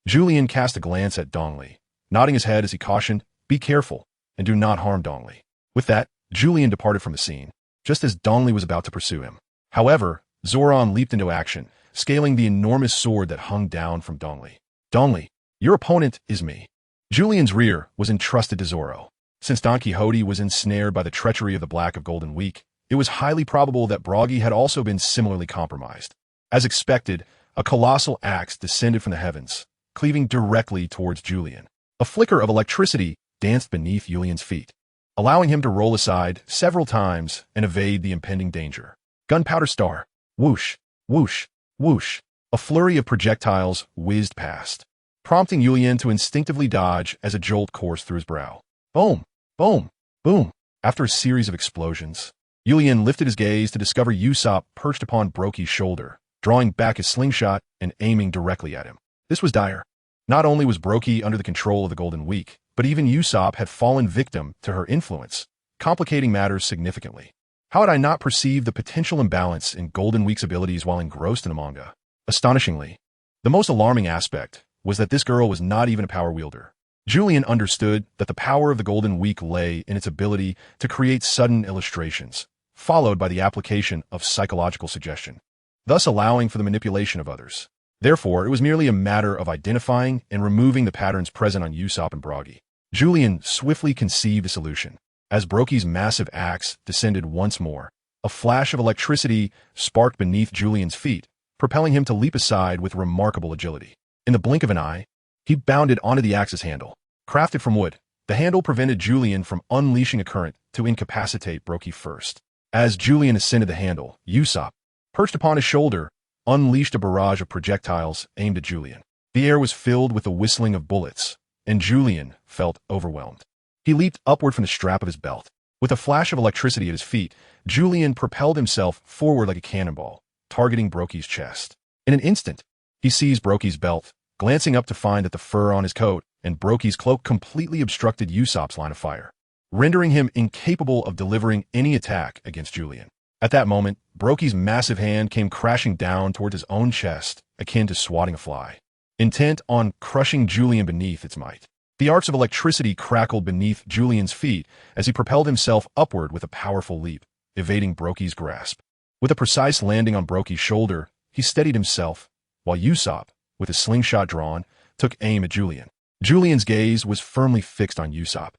Julian cast a glance at Dongli, nodding his head as he cautioned, "Be careful, and do not harm Dongli." With that, Julian departed from the scene, just as Dongli was about to pursue him. However, Zoran leaped into action, scaling the enormous sword that hung down from Dongli. "Dongli, your opponent is me." Julian's rear was entrusted to Zoro. Since Don Quixote was ensnared by the treachery of the Black of Golden Week, it was highly probable that Buggy had also been similarly compromised. As expected, a colossal axe descended from the heavens, cleaving directly towards Julian. A flicker of electricity danced beneath Julian's feet, allowing him to roll aside several times and evade the impending danger. Gunpowder star. Whoosh, whoosh, whoosh. A flurry of projectiles whizzed past, prompting Julian to instinctively dodge as a jolt coursed through his brow. Boom, boom, boom. After a series of explosions, Julian lifted his gaze to discover Usopp perched upon Broky's shoulder, drawing back his slingshot and aiming directly at him. This was dire. Not only was Broky under the control of the Golden Week, but even Usopp had fallen victim to her influence, complicating matters significantly. How had I not perceived the potential imbalance in Golden Week's abilities while engrossed in the manga? Astonishingly, The most alarming aspect was that this girl was not even a power wielder. Julian understood that the power of the Golden Week lay in its ability to create sudden illustrations, followed by the application of psychological suggestion, thus allowing for the manipulation of others. Therefore, it was merely a matter of identifying and removing the patterns present on Usopp and Buggy. Julian swiftly conceived a solution. As Brocky's massive axe descended once more, a flash of electricity sparked beneath Julian's feet, propelling him to leap aside with remarkable agility. In the blink of an eye, he bounded onto the axe's handle. Crafted from wood, the handle prevented Julian from unleashing a current to incapacitate Buggy first. As Julian ascended the handle, Usopp, perched upon his shoulder, unleashed a barrage of projectiles aimed at Julian. The air was filled with the whistling of bullets, and Julian felt overwhelmed. He leaped upward from the strap of his belt. With a flash of electricity at his feet, Julian propelled himself forward like a cannonball, targeting Buggy's chest. In an instant, he seized Buggy's belt, glancing up to find that the fur on his coat and Buggy's cloak completely obstructed Usopp's line of fire, rendering him incapable of delivering any attack against Julian. At that moment, Buggy's massive hand came crashing down towards his own chest, akin to swatting a fly, intent on crushing Julian beneath its might. The arcs of electricity crackled beneath Julian's feet as he propelled himself upward with a powerful leap, evading Buggy's grasp. With a precise landing on Buggy's shoulder, he steadied himself, while Usopp, with his slingshot drawn, took aim at Julian. Julian's gaze was firmly fixed on Usopp,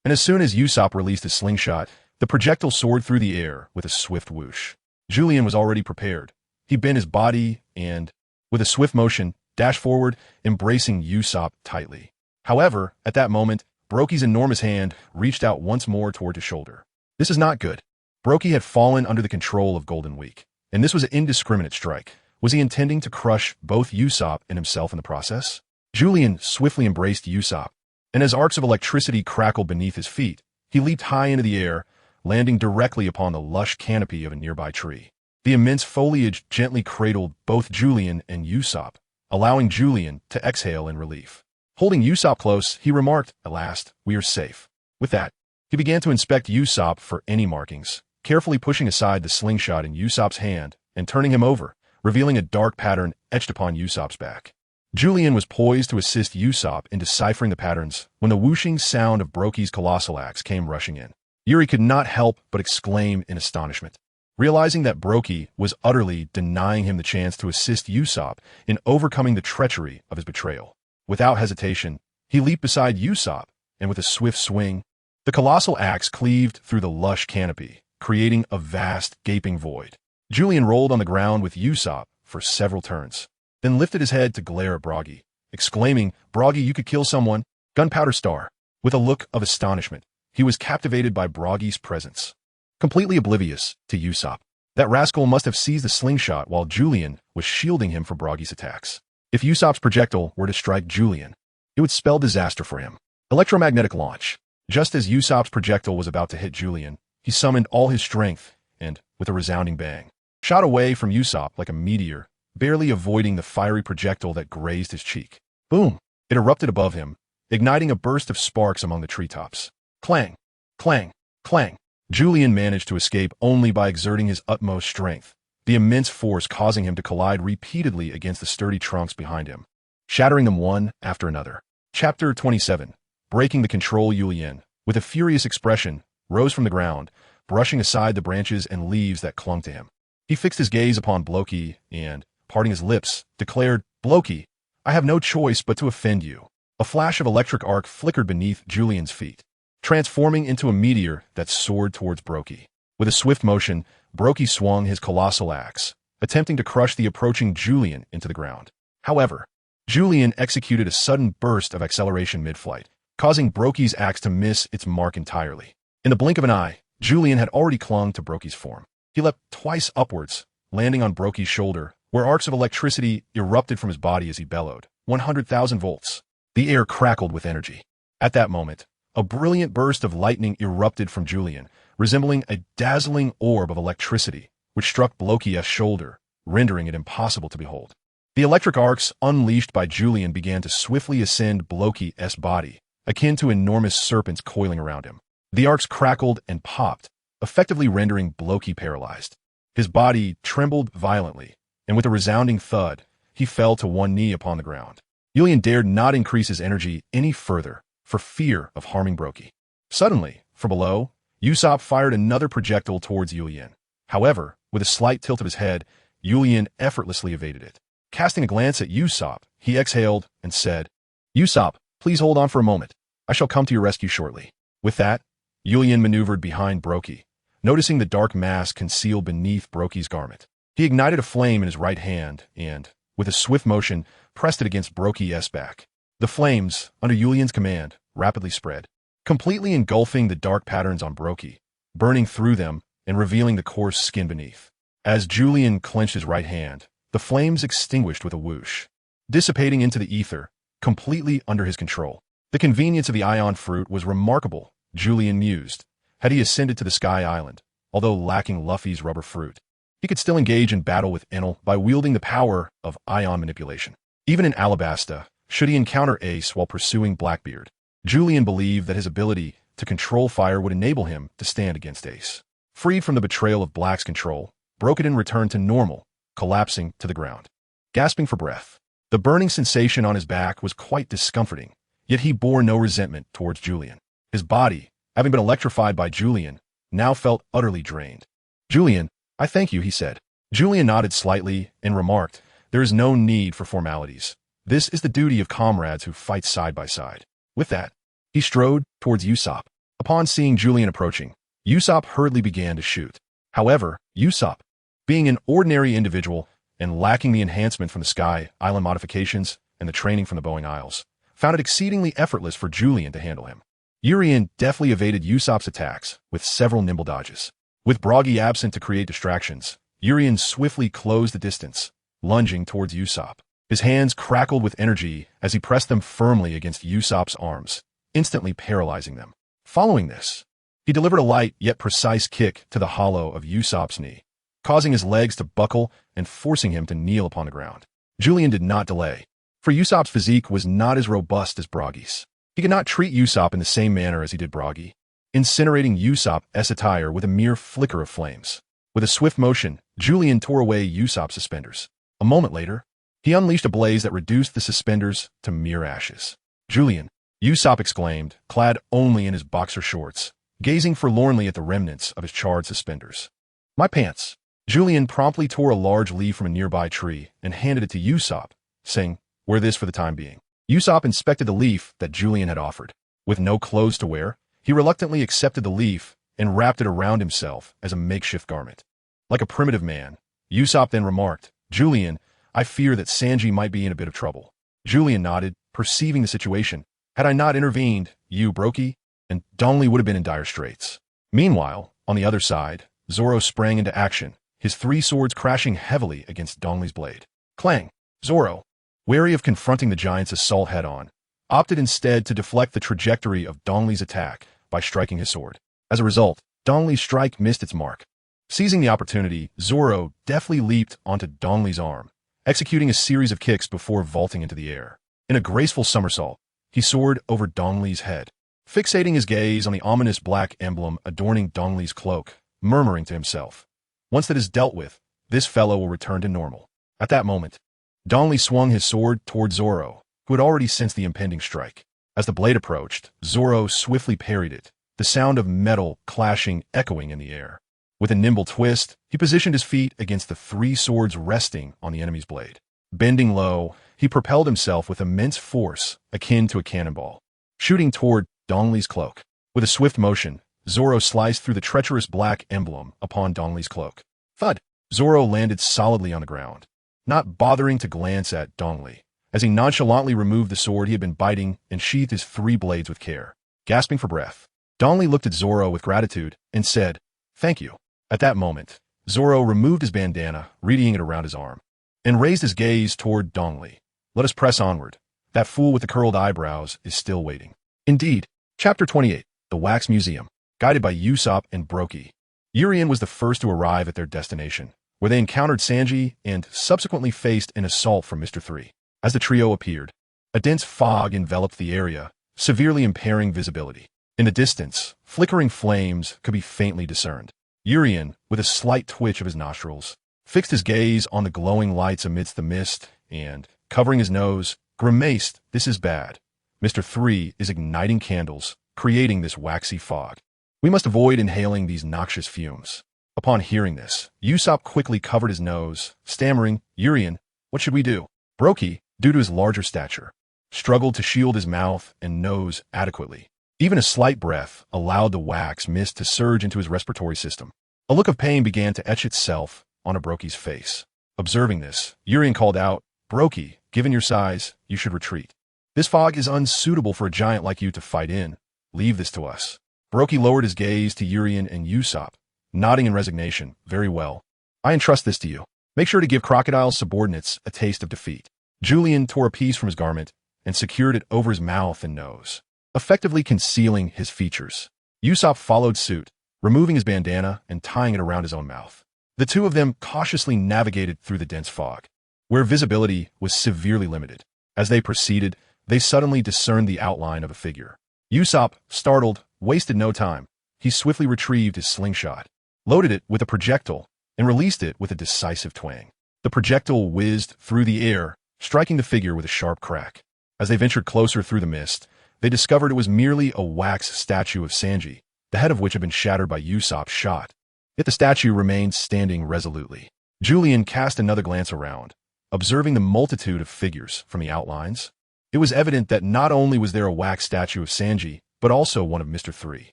and as soon as Usopp released his slingshot, the projectile soared through the air with a swift whoosh. Julian was already prepared. He bent his body and, with a swift motion, dashed forward, embracing Usopp tightly. However, at that moment, Buggy's enormous hand reached out once more toward his shoulder. This is not good. Buggy had fallen under the control of Golden Week, and this was an indiscriminate strike. Was he intending to crush both Usopp and himself in the process? Julian swiftly embraced Usopp, and as arcs of electricity crackled beneath his feet, he leaped high into the air, landing directly upon the lush canopy of a nearby tree. The immense foliage gently cradled both Julian and Usopp, allowing Julian to exhale in relief. Holding Usopp close, he remarked, "At last, we are safe." With that, he began to inspect Usopp for any markings, carefully pushing aside the slingshot in Usopp's hand and turning him over, revealing a dark pattern etched upon Usopp's back. Julian was poised to assist Usopp in deciphering the patterns when the whooshing sound of Buggy's colossal axe came rushing in. Yuri could not help but exclaim in astonishment, realizing that Buggy was utterly denying him the chance to assist Usopp in overcoming the treachery of his betrayal. Without hesitation, he leaped beside Usopp, and with a swift swing, the colossal axe cleaved through the lush canopy, creating a vast, gaping void. Julian rolled on the ground with Usopp for several turns, then lifted his head to glare at Buggy, exclaiming, "Buggy, you could kill someone." Gunpowder Star. With a look of astonishment, he was captivated by Buggy's presence. Completely oblivious to Usopp, that rascal must have seized the slingshot while Julian was shielding him from Buggy's attacks. If Usopp's projectile were to strike Julian, it would spell disaster for him. Electromagnetic launch. Just as Usopp's projectile was about to hit Julian, he summoned all his strength and, with a resounding bang, shot away from Usopp like a meteor, barely avoiding the fiery projectile that grazed his cheek. Boom! It erupted above him, igniting a burst of sparks among the treetops. Clang! Clang! Clang! Julian managed to escape only by exerting his utmost strength, the immense force causing him to collide repeatedly against the sturdy trunks behind him, shattering them one after another. Chapter 27. Breaking the control. Julian, with a furious expression, rose from the ground, brushing aside the branches and leaves that clung to him. He fixed his gaze upon Buggy and, parting his lips, declared, "Buggy, I have no choice but to offend you." A flash of electric arc flickered beneath Julian's feet, transforming into a meteor that soared towards Buggy. With a swift motion, Buggy swung his colossal axe, attempting to crush the approaching Julian into the ground. However, Julian executed a sudden burst of acceleration mid-flight, causing Buggy's axe to miss its mark entirely. In the blink of an eye, Julian had already clung to Buggy's form. He leapt twice upwards, landing on Buggy's shoulder, where arcs of electricity erupted from his body as he bellowed. 100,000 volts. The air crackled with energy. At that moment, a brilliant burst of lightning erupted from Julian, resembling a dazzling orb of electricity, which struck Buggy's shoulder, rendering it impossible to behold. The electric arcs unleashed by Julian began to swiftly ascend Buggy's body, akin to enormous serpents coiling around him. The arcs crackled and popped, effectively rendering Buggy paralyzed. His body trembled violently, and with a resounding thud, he fell to one knee upon the ground. Julian dared not increase his energy any further for fear of harming Buggy. Suddenly, from below, Usopp fired another projectile towards Julian. However, with a slight tilt of his head, Julian effortlessly evaded it. Casting a glance at Usopp, he exhaled and said, "Usopp, please hold on for a moment. I shall come to your rescue shortly." With that, Julian maneuvered behind Buggy, noticing the dark mass concealed beneath Buggy's garment. He ignited a flame in his right hand and, with a swift motion, pressed it against Buggy's back. The flames, under Julian's command, rapidly spread, completely engulfing the dark patterns on Buggy, burning through them and revealing the coarse skin beneath. As Julian clenched his right hand, the flames extinguished with a whoosh, dissipating into the ether, completely under his control. The convenience of the ion fruit was remarkable, Julian mused. Had he ascended to the Sky Island, although lacking Luffy's rubber fruit, he could still engage in battle with Enel by wielding the power of ion manipulation. Even in Alabasta, should he encounter Ace while pursuing Blackbeard, Julian believed that his ability to control fire would enable him to stand against Ace. Freed from the betrayal of Black's control, Crocodile returned to normal, collapsing to the ground. Gasping for breath, the burning sensation on his back was quite discomforting, yet he bore no resentment towards Julian. His body, having been electrified by Julian, now felt utterly drained. "Julian, I thank you," he said. Julian nodded slightly and remarked, "There is no need for formalities. This is the duty of comrades who fight side by side." With that, he strode towards Usopp. Upon seeing Julian approaching, Usopp hurriedly began to shoot. However, Usopp, being an ordinary individual and lacking the enhancement from the Sky Island modifications and the training from the Boeing Isles, found it exceedingly effortless for Julian to handle him. Urien deftly evaded Usopp's attacks with several nimble dodges. With Buggy absent to create distractions, Urien swiftly closed the distance, lunging towards Usopp. His hands crackled with energy as he pressed them firmly against Usopp's arms, instantly paralyzing them. Following this, he delivered a light yet precise kick to the hollow of Usopp's knee, causing his legs to buckle and forcing him to kneel upon the ground. Julian did not delay, for Usopp's physique was not as robust as Buggy's. He could not treat Usopp in the same manner as he did Buggy, incinerating Usopp's attire with a mere flicker of flames. With a swift motion, Julian tore away Usopp's suspenders. A moment later, he unleashed a blaze that reduced the suspenders to mere ashes. "Julian," Usopp exclaimed, clad only in his boxer shorts, gazing forlornly at the remnants of his charred suspenders. "My pants." Julian promptly tore a large leaf from a nearby tree and handed it to Usopp, saying, "Wear this for the time being." Usopp inspected the leaf that Julian had offered. With no clothes to wear, he reluctantly accepted the leaf and wrapped it around himself as a makeshift garment. Like a primitive man, Usopp then remarked, "Julian, I fear that Sanji might be in a bit of trouble." Julian nodded, perceiving the situation. "Had I not intervened, you, Buggy, and Dongley would have been in dire straits." Meanwhile, on the other side, Zoro sprang into action, his three swords crashing heavily against Dongley's blade. Clang! Zoro, wary of confronting the giant's assault head-on, opted instead to deflect the trajectory of Dongley's attack by striking his sword. As a result, Dongley's strike missed its mark. Seizing the opportunity, Zoro deftly leaped onto Dongley's arm, executing a series of kicks before vaulting into the air. In a graceful somersault, he soared over Dongley's head, fixating his gaze on the ominous black emblem adorning Dongley's cloak, murmuring to himself, "Once that is dealt with, this fellow will return to normal." At that moment, Dongley swung his sword toward Zoro, who had already sensed the impending strike. As the blade approached, Zoro swiftly parried it, the sound of metal clashing echoing in the air. With a nimble twist, he positioned his feet against the three swords resting on the enemy's blade. Bending low, he propelled himself with immense force akin to a cannonball, shooting toward Dongley's cloak. With a swift motion, Zoro sliced through the treacherous black emblem upon Dongley's cloak. Thud! Zoro landed solidly on the ground, not bothering to glance at Dongley, as he nonchalantly removed the sword he had been biting and sheathed his three blades with care. Gasping for breath, Dongley looked at Zoro with gratitude and said, "Thank you." At that moment, Zoro removed his bandana, wreathing it around his arm, and raised his gaze toward Dongley. "Let us press onward. That fool with the curled eyebrows is still waiting." Indeed. Chapter 28, The Wax Museum. Guided by Usopp and Buggy, Urien was the first to arrive at their destination, where they encountered Sanji and subsequently faced an assault from Mr. 3. As the trio appeared, a dense fog enveloped the area, severely impairing visibility. In the distance, flickering flames could be faintly discerned. Urien, with a slight twitch of his nostrils, fixed his gaze on the glowing lights amidst the mist and, covering his nose, grimaced, "This is bad. Mr. 3 is igniting candles, creating this waxy fog. We must avoid inhaling these noxious fumes." Upon hearing this, Usopp quickly covered his nose, stammering, "Urian, what should we do?" Buggy, due to his larger stature, struggled to shield his mouth and nose adequately. Even a slight breath allowed the wax mist to surge into his respiratory system. A look of pain began to etch itself on Buggy's face. Observing this, Urian called out, "Buggy, given your size, you should retreat. This fog is unsuitable for a giant like you to fight in. Leave this to us." Buggy lowered his gaze to Urian and Usopp, nodding in resignation. "Very well. I entrust this to you. Make sure to give Crocodile's subordinates a taste of defeat." Julian tore a piece from his garment and secured it over his mouth and nose, effectively concealing his features. Usopp followed suit, removing his bandana and tying it around his own mouth. The two of them cautiously navigated through the dense fog, where visibility was severely limited. As they proceeded, they suddenly discerned the outline of a figure. Usopp, startled, wasted no time. He swiftly retrieved his slingshot, loaded it with a projectile, and released it with a decisive twang. The projectile whizzed through the air, striking the figure with a sharp crack. As they ventured closer through the mist, they discovered it was merely a wax statue of Sanji, the head of which had been shattered by Usopp's shot. Yet the statue remained standing resolutely. Julian cast another glance around, observing the multitude of figures from the outlines. It was evident that not only was there a wax statue of Sanji, but also one of Mr. 3.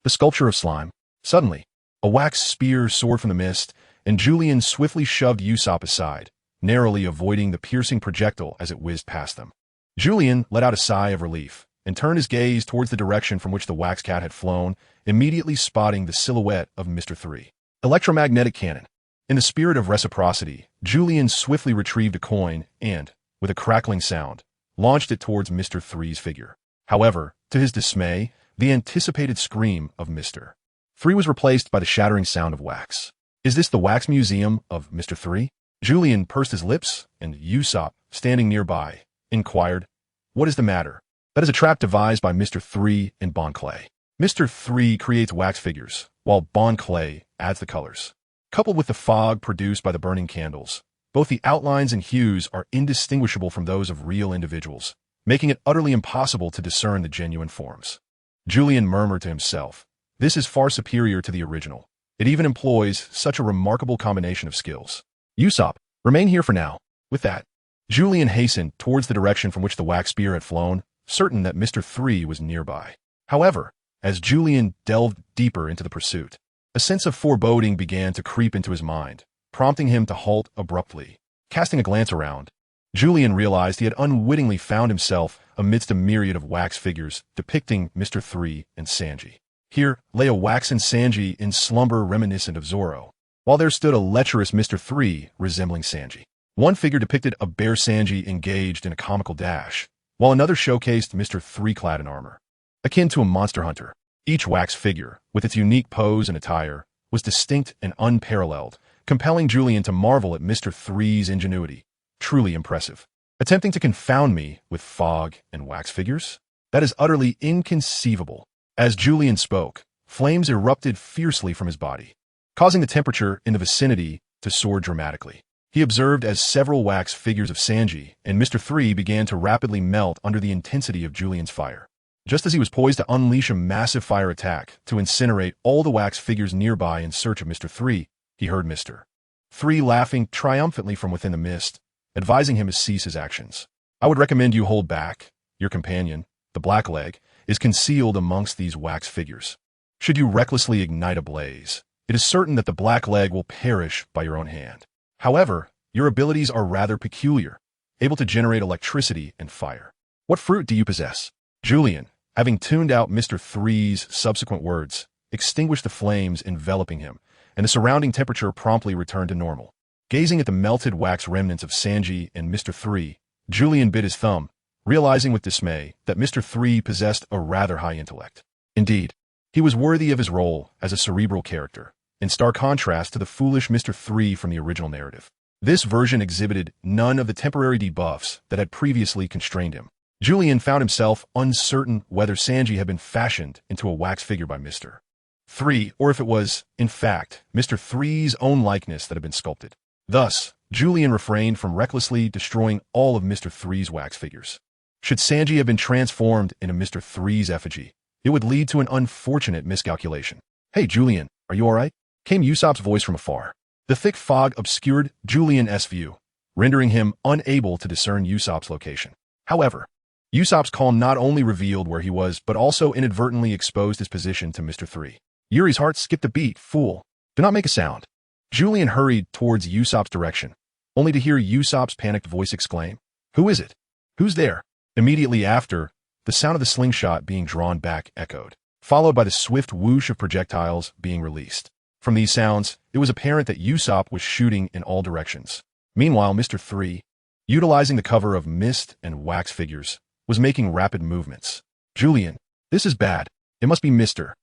The sculpture of slime. Suddenly, a wax spear soared from the mist, and Julian swiftly shoved Usopp aside, narrowly avoiding the piercing projectile as it whizzed past them. Julian let out a sigh of relief and turned his gaze towards the direction from which the wax cat had flown, immediately spotting the silhouette of Mr. 3. Electromagnetic cannon. In the spirit of reciprocity, Julian swiftly retrieved a coin and, with a crackling sound, launched it towards Mr. 3's figure. However, to his dismay, the anticipated scream of Mr. 3 was replaced by the shattering sound of wax. "Is this the wax museum of Mr. 3? Julian pursed his lips, and Usopp, standing nearby, inquired, "What is the matter?" "That is a trap devised by Mr. 3 and Bon Clay. Mr. 3 creates wax figures, while Bon Clay adds the colors. Coupled with the fog produced by the burning candles, both the outlines and hues are indistinguishable from those of real individuals, making it utterly impossible to discern the genuine forms." Julian murmured to himself, "This is far superior to the original. It even employs such a remarkable combination of skills. Usopp, remain here for now." With that, Julian hastened towards the direction from which the wax spear had flown, certain that Mr. 3 was nearby. However, as Julian delved deeper into the pursuit, a sense of foreboding began to creep into his mind, prompting him to halt abruptly. Casting a glance around, Julian realized he had unwittingly found himself amidst a myriad of wax figures depicting Mr. 3 and Sanji. Here lay a waxen Sanji in slumber reminiscent of Zoro, while there stood a lecherous Mr. 3 resembling Sanji. One figure depicted a bare Sanji engaged in a comical dash, while another showcased Mr. 3 clad in armor, akin to a monster hunter. Each wax figure, with its unique pose and attire, was distinct and unparalleled, compelling Julian to marvel at Mr. 3's ingenuity. Truly impressive. Attempting to confound me with fog and wax figures? That is utterly inconceivable. As Julian spoke, flames erupted fiercely from his body, causing the temperature in the vicinity to soar dramatically. He observed as several wax figures of Sanji and Mr. 3 began to rapidly melt under the intensity of Julian's fire. Just as he was poised to unleash a massive fire attack to incinerate all the wax figures nearby in search of Mr. 3, he heard Mr. 3 laughing triumphantly from within the mist, advising him to cease his actions. "I would recommend you hold back. Your companion, the Blackleg, is concealed amongst these wax figures. Should you recklessly ignite a blaze, it is certain that the Blackleg will perish by your own hand. However, your abilities are rather peculiar, able to generate electricity and fire. What fruit do you possess?" Julian, having tuned out Mr. 3's subsequent words, extinguished the flames enveloping him, and the surrounding temperature promptly returned to normal. Gazing at the melted wax remnants of Sanji and Mr. 3, Julian bit his thumb, realizing with dismay that Mr. 3 possessed a rather high intellect. Indeed, he was worthy of his role as a cerebral character, in stark contrast to the foolish Mr. 3 from the original narrative. This version exhibited none of the temporary debuffs that had previously constrained him. Julian found himself uncertain whether Sanji had been fashioned into a wax figure by Mr. 3, or if it was, in fact, Mr. 3's own likeness that had been sculpted. Thus, Julian refrained from recklessly destroying all of Mr. Three's wax figures. Should Sanji have been transformed into Mr. Three's effigy, it would lead to an unfortunate miscalculation. "Hey, Julian, are you alright?" came Usopp's voice from afar. The thick fog obscured Julian's view, rendering him unable to discern Usopp's location. However, Usopp's calm not only revealed where he was, but also inadvertently exposed his position to Mr. Three. Yuri's heart skipped a beat. "Fool, do not make a sound." Julian hurried towards Usopp's direction, only to hear Usopp's panicked voice exclaim, "Who is it? Who's there?" Immediately after, the sound of the slingshot being drawn back echoed, followed by the swift whoosh of projectiles being released. From these sounds, it was apparent that Usopp was shooting in all directions. Meanwhile, Mr. Three, utilizing the cover of mist and wax figures, was making rapid movements. "Julian, this is bad. It must be Mr."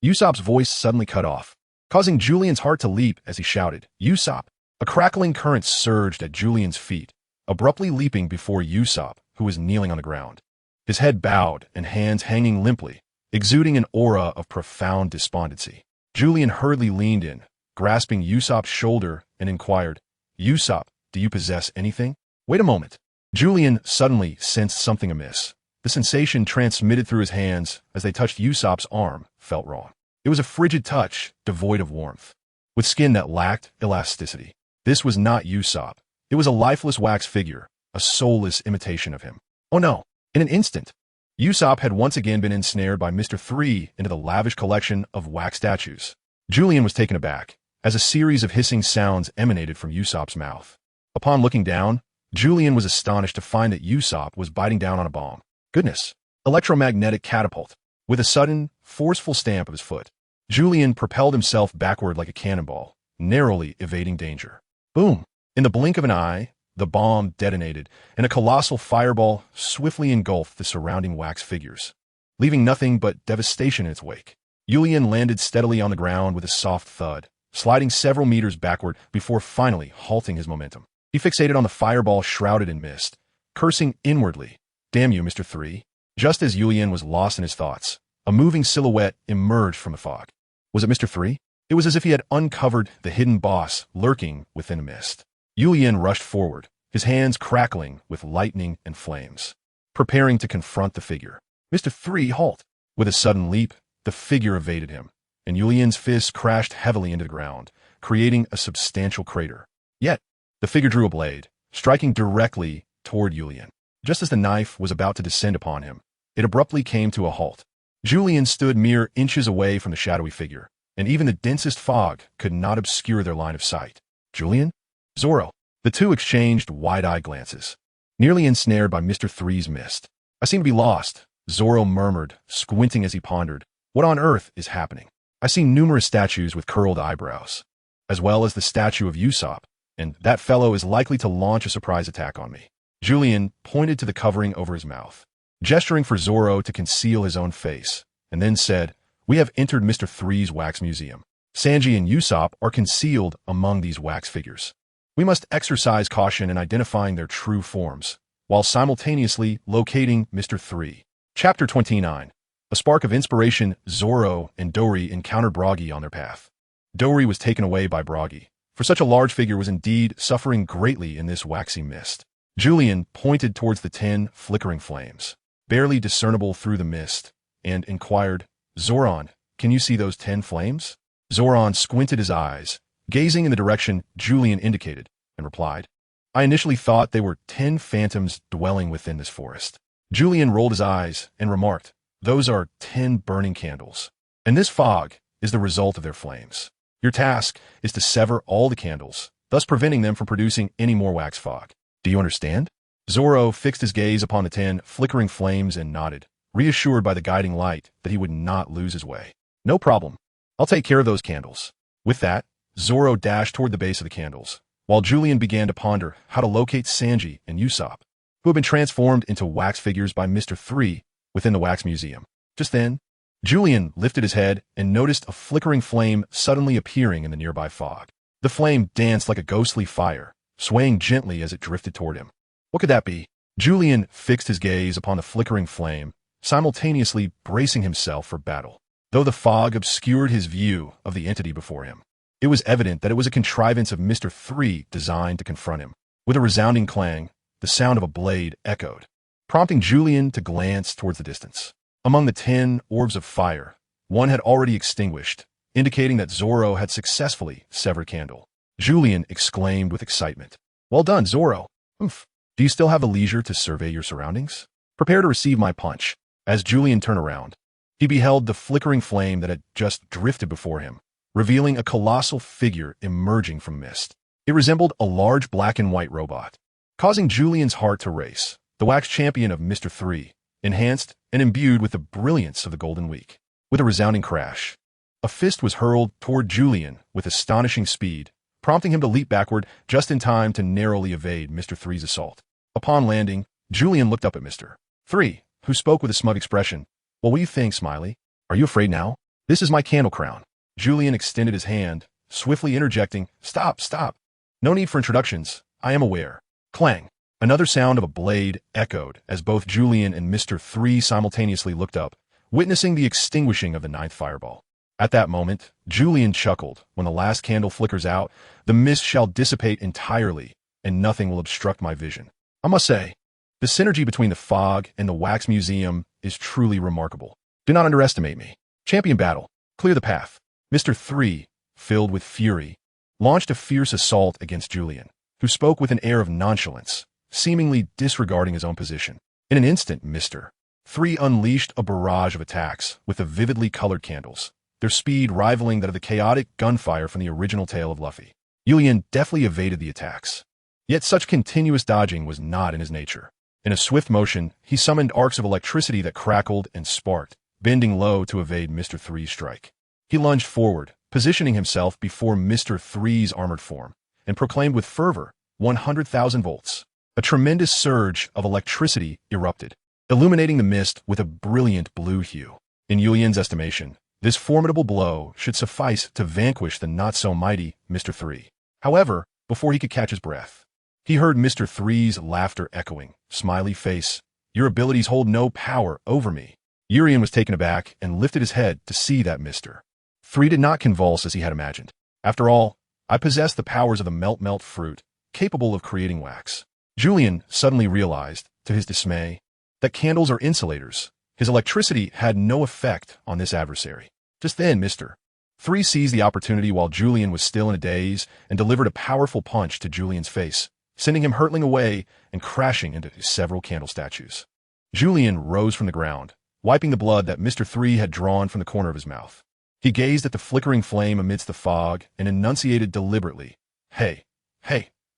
Usopp's voice suddenly cut off, causing Julian's heart to leap as he shouted, "Usopp!" A crackling current surged at Julian's feet, abruptly leaping before Usopp, who was kneeling on the ground. His head bowed and hands hanging limply, exuding an aura of profound despondency. Julian hurriedly leaned in, grasping Usopp's shoulder, and inquired, "Usopp, do you possess anything?" "Wait a moment." Julian suddenly sensed something amiss. The sensation transmitted through his hands as they touched Usopp's arm felt wrong. It was a frigid touch, devoid of warmth, with skin that lacked elasticity. This was not Usopp. It was a lifeless wax figure, a soulless imitation of him. Oh no! In an instant, Usopp had once again been ensnared by Mr. Three into the lavish collection of wax statues. Julian was taken aback, as a series of hissing sounds emanated from Usopp's mouth. Upon looking down, Julian was astonished to find that Usopp was biting down on a bomb. Goodness! Electromagnetic catapult. With a sudden, forceful stamp of his foot, Julian propelled himself backward like a cannonball, narrowly evading danger. Boom! In the blink of an eye, the bomb detonated, and a colossal fireball swiftly engulfed the surrounding wax figures, leaving nothing but devastation in its wake. Julian landed steadily on the ground with a soft thud, sliding several meters backward before finally halting his momentum. He fixated on the fireball shrouded in mist, cursing inwardly, "Damn you, Mr. Three." Just as Julian was lost in his thoughts, a moving silhouette emerged from the fog. Was it Mr. Three? It was as if he had uncovered the hidden boss lurking within a mist. Julian rushed forward, his hands crackling with lightning and flames, preparing to confront the figure. "Mr. Three, halt!" With a sudden leap, the figure evaded him, and Julian's fist crashed heavily into the ground, creating a substantial crater. Yet, the figure drew a blade, striking directly toward Julian. Just as the knife was about to descend upon him, it abruptly came to a halt. Julian stood mere inches away from the shadowy figure, and even the densest fog could not obscure their line of sight. "Julian? Zoro." The two exchanged wide-eyed glances, nearly ensnared by Mr. Three's mist. "I seem to be lost," Zoro murmured, squinting as he pondered. "What on earth is happening? I see numerous statues with curled eyebrows, as well as the statue of Usopp, and that fellow is likely to launch a surprise attack on me." Julian pointed to the covering over his mouth, gesturing for Zoro to conceal his own face, and then said, "We have entered Mr. Three's wax museum. Sanji and Usopp are concealed among these wax figures. We must exercise caution in identifying their true forms, while simultaneously locating Mr. Three." Chapter 29. A spark of inspiration. Zoro and Dory encountered Buggy on their path. Dory was taken away by Buggy, for such a large figure was indeed suffering greatly in this waxy mist. Julian pointed towards the 10 flickering flames, barely discernible through the mist, and inquired, "Zoran, can you see those 10 flames?" Zoran squinted his eyes, gazing in the direction Julian indicated, and replied, "I initially thought they were 10 phantoms dwelling within this forest." Julian rolled his eyes and remarked, "Those are 10 burning candles, and this fog is the result of their flames. Your task is to sever all the candles, thus preventing them from producing any more wax fog. Do you understand?" Zoro fixed his gaze upon the 10 flickering flames and nodded, reassured by the guiding light that he would not lose his way. "No problem. I'll take care of those candles." With that, Zoro dashed toward the base of the candles, while Julian began to ponder how to locate Sanji and Usopp, who had been transformed into wax figures by Mr. Three within the wax museum. Just then, Julian lifted his head and noticed a flickering flame suddenly appearing in the nearby fog. The flame danced like a ghostly fire, swaying gently as it drifted toward him. What could that be? Julian fixed his gaze upon the flickering flame, simultaneously bracing himself for battle, though the fog obscured his view of the entity before him. It was evident that it was a contrivance of Mr. 3 designed to confront him. With a resounding clang, the sound of a blade echoed, prompting Julian to glance towards the distance. Among the 10 orbs of fire, one had already extinguished, indicating that Zoro had successfully severed candle. Julian exclaimed with excitement. "Well done, Zoro. Oomph. Do you still have the leisure to survey your surroundings? Prepare to receive my punch." As Julian turned around, he beheld the flickering flame that had just drifted before him, revealing a colossal figure emerging from mist. It resembled a large black and white robot, causing Julian's heart to race. The wax champion of Mr. 3, enhanced and imbued with the brilliance of the Golden Week. With a resounding crash, a fist was hurled toward Julian with astonishing speed, prompting him to leap backward just in time to narrowly evade Mr. 3's assault. Upon landing, Julian looked up at Mr. 3, who spoke with a smug expression. "Well, what do you think, Smiley? Are you afraid now? This is my candle crown." Julian extended his hand, swiftly interjecting, "Stop, stop. No need for introductions. I am aware." Clang. Another sound of a blade echoed as both Julian and Mr. 3 simultaneously looked up, witnessing the extinguishing of the 9th fireball. At that moment, Julian chuckled. "When the last candle flickers out, the mist shall dissipate entirely, and nothing will obstruct my vision." I must say, the synergy between the fog and the wax museum is truly remarkable. Do not underestimate me. Champion battle. Clear the path. Mr. 3, filled with fury, launched a fierce assault against Julian, who spoke with an air of nonchalance, seemingly disregarding his own position. In an instant, Mr. 3 unleashed a barrage of attacks with the vividly colored candles, their speed rivaling that of the chaotic gunfire from the original tale of Luffy. Julian deftly evaded the attacks. Yet such continuous dodging was not in his nature. In a swift motion, he summoned arcs of electricity that crackled and sparked, bending low to evade Mr. 3's strike. He lunged forward, positioning himself before Mr. 3's armored form, and proclaimed with fervor, 100,000 volts. A tremendous surge of electricity erupted, illuminating the mist with a brilliant blue hue. In Julian's estimation, this formidable blow should suffice to vanquish the not-so-mighty Mr. 3. However, before he could catch his breath, he heard Mr. 3's laughter echoing. "Smiley face, your abilities hold no power over me." Urian was taken aback and lifted his head to see that Mr. 3 did not convulse as he had imagined. "After all, I possess the powers of the melt fruit, capable of creating wax." Julian suddenly realized, to his dismay, that candles are insulators. His electricity had no effect on this adversary. Just then, Mr. 3 seized the opportunity while Julian was still in a daze and delivered a powerful punch to Julian's face, sending him hurtling away and crashing into several candle statues. Julian rose from the ground, wiping the blood that Mr. 3 had drawn from the corner of his mouth. He gazed at the flickering flame amidst the fog and enunciated deliberately, Hey,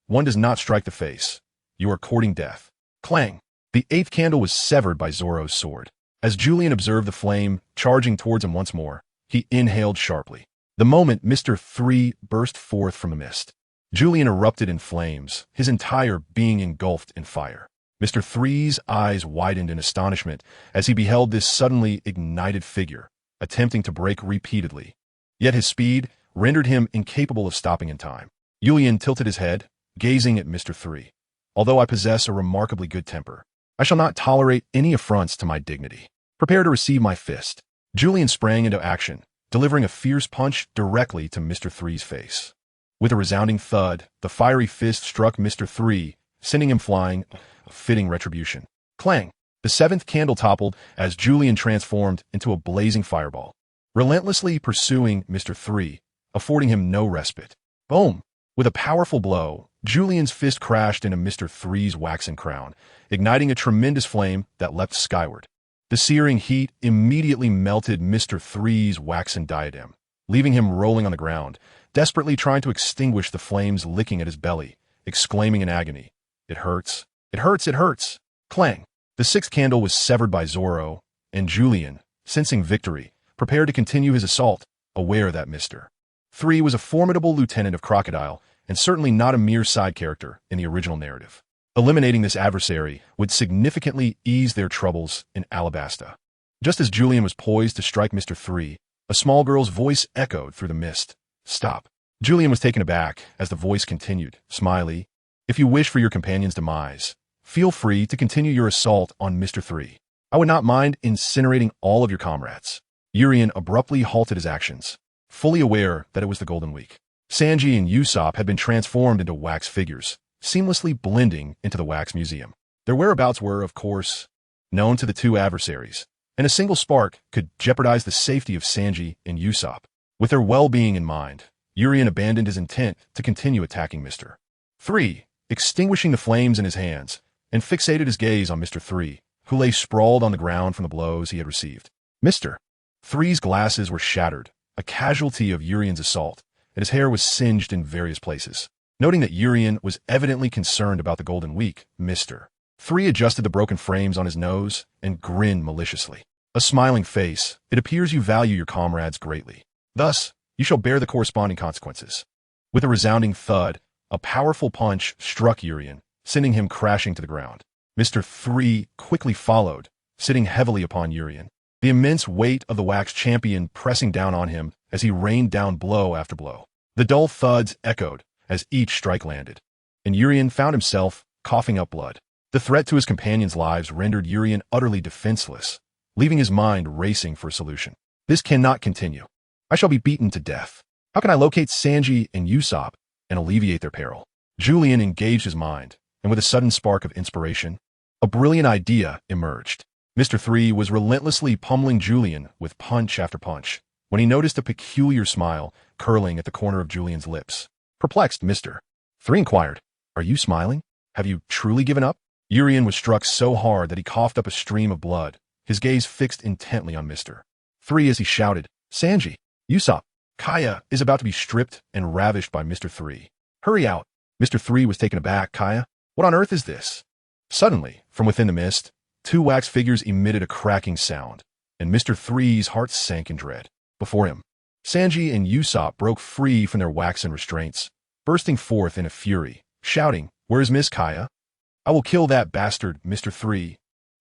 one does not strike the face. You are courting death." Clang! The 8th candle was severed by Zoro's sword. As Julian observed the flame charging towards him once more, he inhaled sharply. The moment Mr. 3 burst forth from the mist, Julian erupted in flames, his entire being engulfed in fire. Mr. 3's eyes widened in astonishment as he beheld this suddenly ignited figure, attempting to break repeatedly. Yet his speed rendered him incapable of stopping in time. Julian tilted his head, gazing at Mr. 3. "Although I possess a remarkably good temper, I shall not tolerate any affronts to my dignity. Prepare to receive my fist." Julian sprang into action, delivering a fierce punch directly to Mr. 3's face. With a resounding thud, the fiery fist struck Mr. 3, sending him flying, a fitting retribution. Clang! The 7th candle toppled as Julian transformed into a blazing fireball, relentlessly pursuing Mr. 3, affording him no respite. Boom! With a powerful blow, Julian's fist crashed into Mr. 3's waxen crown, igniting a tremendous flame that leapt skyward. The searing heat immediately melted Mr. 3's waxen diadem, leaving him rolling on the ground, desperately trying to extinguish the flames licking at his belly, exclaiming in agony, "It hurts! It hurts! It hurts!" Clang! The 6th candle was severed by Zoro, and Julian, sensing victory, prepared to continue his assault, aware that Mr. 3 was a formidable lieutenant of Crocodile, and certainly not a mere side character in the original narrative. Eliminating this adversary would significantly ease their troubles in Alabasta. Just as Julian was poised to strike Mr. 3, a small girl's voice echoed through the mist. "Stop." Julian was taken aback as the voice continued, "Smiley, if you wish for your companion's demise, feel free to continue your assault on Mr. 3. I would not mind incinerating all of your comrades." Urian abruptly halted his actions, fully aware that it was the Golden Week. Sanji and Usopp had been transformed into wax figures, seamlessly blending into the wax museum. Their whereabouts were, of course, known to the two adversaries, and a single spark could jeopardize the safety of Sanji and Usopp. With their well-being in mind, Urien abandoned his intent to continue attacking Mr. 3, extinguishing the flames in his hands, and fixated his gaze on Mr. 3, who lay sprawled on the ground from the blows he had received. Mr. 3's glasses were shattered, a casualty of Urien's assault, and his hair was singed in various places. Noting that Urien was evidently concerned about the Golden Week, Mr. 3 adjusted the broken frames on his nose and grinned maliciously. A smiling face, it appears you value your comrades greatly. Thus, you shall bear the corresponding consequences. With a resounding thud, a powerful punch struck Urien, sending him crashing to the ground. Mr. 3 quickly followed, sitting heavily upon Urien, the immense weight of the wax champion pressing down on him as he rained down blow after blow. The dull thuds echoed as each strike landed, and Urien found himself coughing up blood. The threat to his companions' lives rendered Urien utterly defenseless, leaving his mind racing for a solution. This cannot continue. I shall be beaten to death. How can I locate Sanji and Usopp and alleviate their peril? Julian engaged his mind, and with a sudden spark of inspiration, a brilliant idea emerged. Mr. 3 was relentlessly pummeling Julian with punch after punch when he noticed a peculiar smile curling at the corner of Julian's lips. Perplexed, Mr. 3 inquired, "Are you smiling? Have you truly given up?" Urien was struck so hard that he coughed up a stream of blood, his gaze fixed intently on Mr. 3 as he shouted, "Sanji, Usopp, Kaya is about to be stripped and ravished by Mr. 3. Hurry out." Mr. 3 was taken aback. "Kaya? What on earth is this?" Suddenly, from within the mist, two wax figures emitted a cracking sound, and Mr. 3's heart sank in dread. Before him, Sanji and Usopp broke free from their waxen restraints, bursting forth in a fury, shouting, "Where is Miss Kaya? I will kill that bastard, Mr. 3.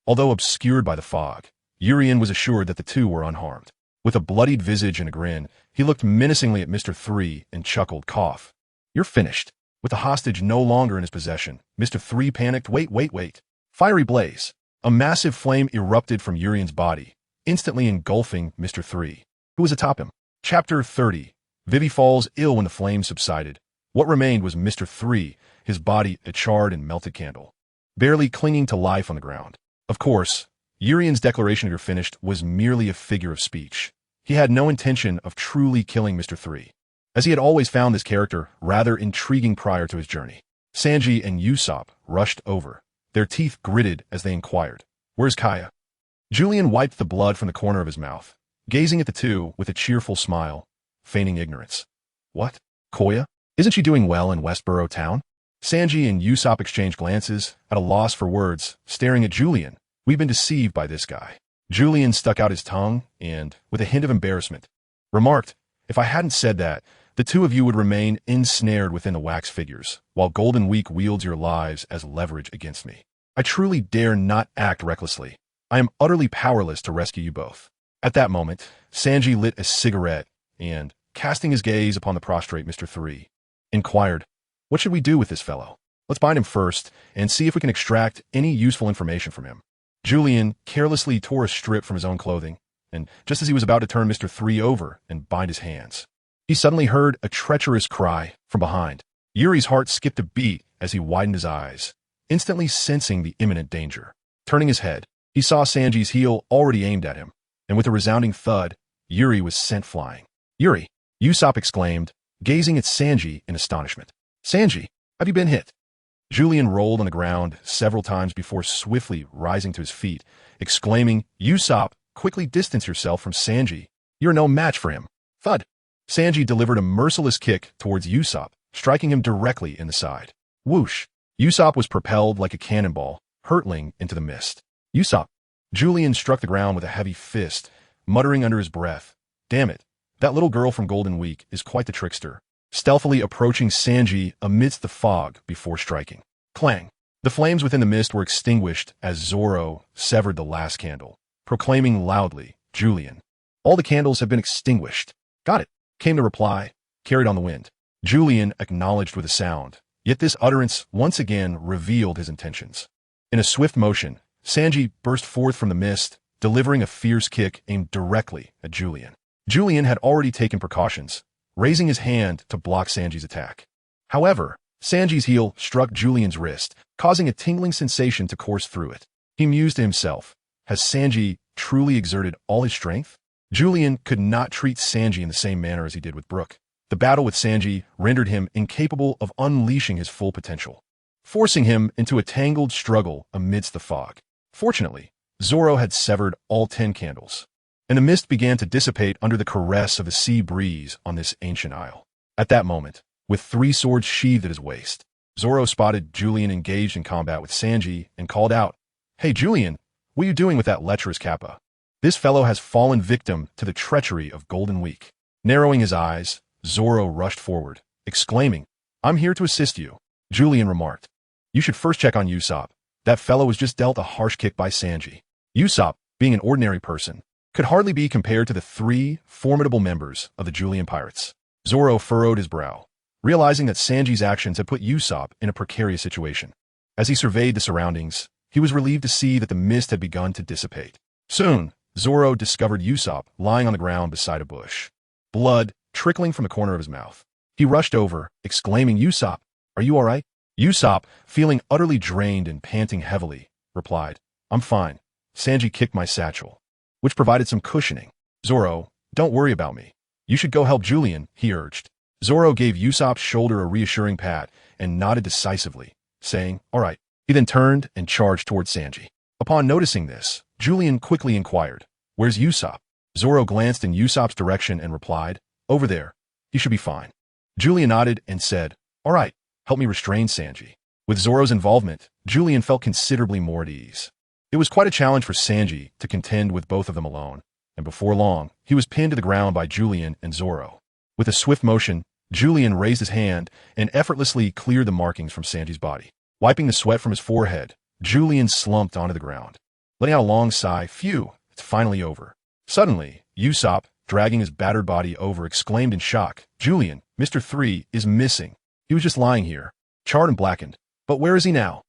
Although obscured by the fog, Urien was assured that the two were unharmed. With a bloodied visage and a grin, he looked menacingly at Mr. 3 and chuckled, "Cough. You're finished." With the hostage no longer in his possession, Mr. 3 panicked, Wait. Fiery blaze. A massive flame erupted from Urien's body, instantly engulfing Mr. 3, who was atop him. Chapter 30. Vivi falls ill when the flames subsided. What remained was Mr. 3, his body a charred and melted candle, barely clinging to life on the ground. Of course, Urien's declaration of "you're finished" was merely a figure of speech. He had no intention of truly killing Mr. 3, as he had always found this character rather intriguing prior to his journey. Sanji and Usopp rushed over, their teeth gritted as they inquired, "Where's Kaya?" Julian wiped the blood from the corner of his mouth, gazing at the two with a cheerful smile, feigning ignorance. "What? Koya? Isn't she doing well in Westboro Town?" Sanji and Usopp exchanged glances, at a loss for words, staring at Julian. "We've been deceived by this guy." Julian stuck out his tongue and, with a hint of embarrassment, remarked, "If I hadn't said that, the two of you would remain ensnared within the wax figures, while Golden Week wields your lives as leverage against me. I truly dare not act recklessly. I am utterly powerless to rescue you both." At that moment, Sanji lit a cigarette and, casting his gaze upon the prostrate Mr. 3, inquired, "What should we do with this fellow? Let's bind him first and see if we can extract any useful information from him." Julian carelessly tore a strip from his own clothing, and just as he was about to turn Mr. 3 over and bind his hands, he suddenly heard a treacherous cry from behind. Yuri's heart skipped a beat as he widened his eyes, instantly sensing the imminent danger. Turning his head, he saw Sanji's heel already aimed at him, and with a resounding thud, Yuri was sent flying. "Yuri!" Usopp exclaimed, gazing at Sanji in astonishment. "Sanji, have you been hit?" Julian rolled on the ground several times before swiftly rising to his feet, exclaiming, "Usopp, quickly distance yourself from Sanji. You're no match for him." Thud! Sanji delivered a merciless kick towards Usopp, striking him directly in the side. Whoosh! Usopp was propelled like a cannonball, hurtling into the mist. "Usopp!" Julian struck the ground with a heavy fist, muttering under his breath, "Damn it, that little girl from Golden Week is quite the trickster," stealthily approaching Sanji amidst the fog before striking. Clang! The flames within the mist were extinguished as Zoro severed the last candle, proclaiming loudly, "Julian, all the candles have been extinguished." "Got it," came the reply, carried on the wind. Julian acknowledged with a sound, yet this utterance once again revealed his intentions. In a swift motion, Sanji burst forth from the mist, delivering a fierce kick aimed directly at Julian. Julian had already taken precautions, raising his hand to block Sanji's attack. However, Sanji's heel struck Julian's wrist, causing a tingling sensation to course through it. He mused to himself, has Sanji truly exerted all his strength? Julian could not treat Sanji in the same manner as he did with Brook. The battle with Sanji rendered him incapable of unleashing his full potential, forcing him into a tangled struggle amidst the fog. Fortunately, Zoro had severed all 10 candles, and the mist began to dissipate under the caress of the sea breeze on this ancient isle. At that moment, with 3 swords sheathed at his waist, Zoro spotted Julian engaged in combat with Sanji and called out, "Hey Julian, what are you doing with that lecherous Kappa? This fellow has fallen victim to the treachery of Golden Week." Narrowing his eyes, Zoro rushed forward, exclaiming, "I'm here to assist you." Julian remarked, "You should first check on Usopp. That fellow was just dealt a harsh kick by Sanji." Usopp, being an ordinary person, could hardly be compared to the 3 formidable members of the Julian Pirates. Zoro furrowed his brow, realizing that Sanji's actions had put Usopp in a precarious situation. As he surveyed the surroundings, he was relieved to see that the mist had begun to dissipate. Soon, Zoro discovered Usopp lying on the ground beside a bush, blood trickling from the corner of his mouth. He rushed over, exclaiming, "Usopp, are you all right?" Usopp, feeling utterly drained and panting heavily, replied, "I'm fine. Sanji kicked my satchel," which provided some cushioning. "Zoro, don't worry about me. You should go help Julian," he urged. Zoro gave Usopp's shoulder a reassuring pat and nodded decisively, saying, "All right." He then turned and charged towards Sanji. Upon noticing this, Julian quickly inquired, "Where's Usopp?" Zoro glanced in Usopp's direction and replied, "Over there. He should be fine." Julian nodded and said, "All right, help me restrain Sanji." With Zoro's involvement, Julian felt considerably more at ease. It was quite a challenge for Sanji to contend with both of them alone, and before long, he was pinned to the ground by Julian and Zoro. With a swift motion, Julian raised his hand and effortlessly cleared the markings from Sanji's body. Wiping the sweat from his forehead, Julian slumped onto the ground, letting out a long sigh. "Phew, it's finally over." Suddenly, Usopp, dragging his battered body over, exclaimed in shock, "Julian, Mr. 3 is missing. He was just lying here, charred and blackened. But where is he now?"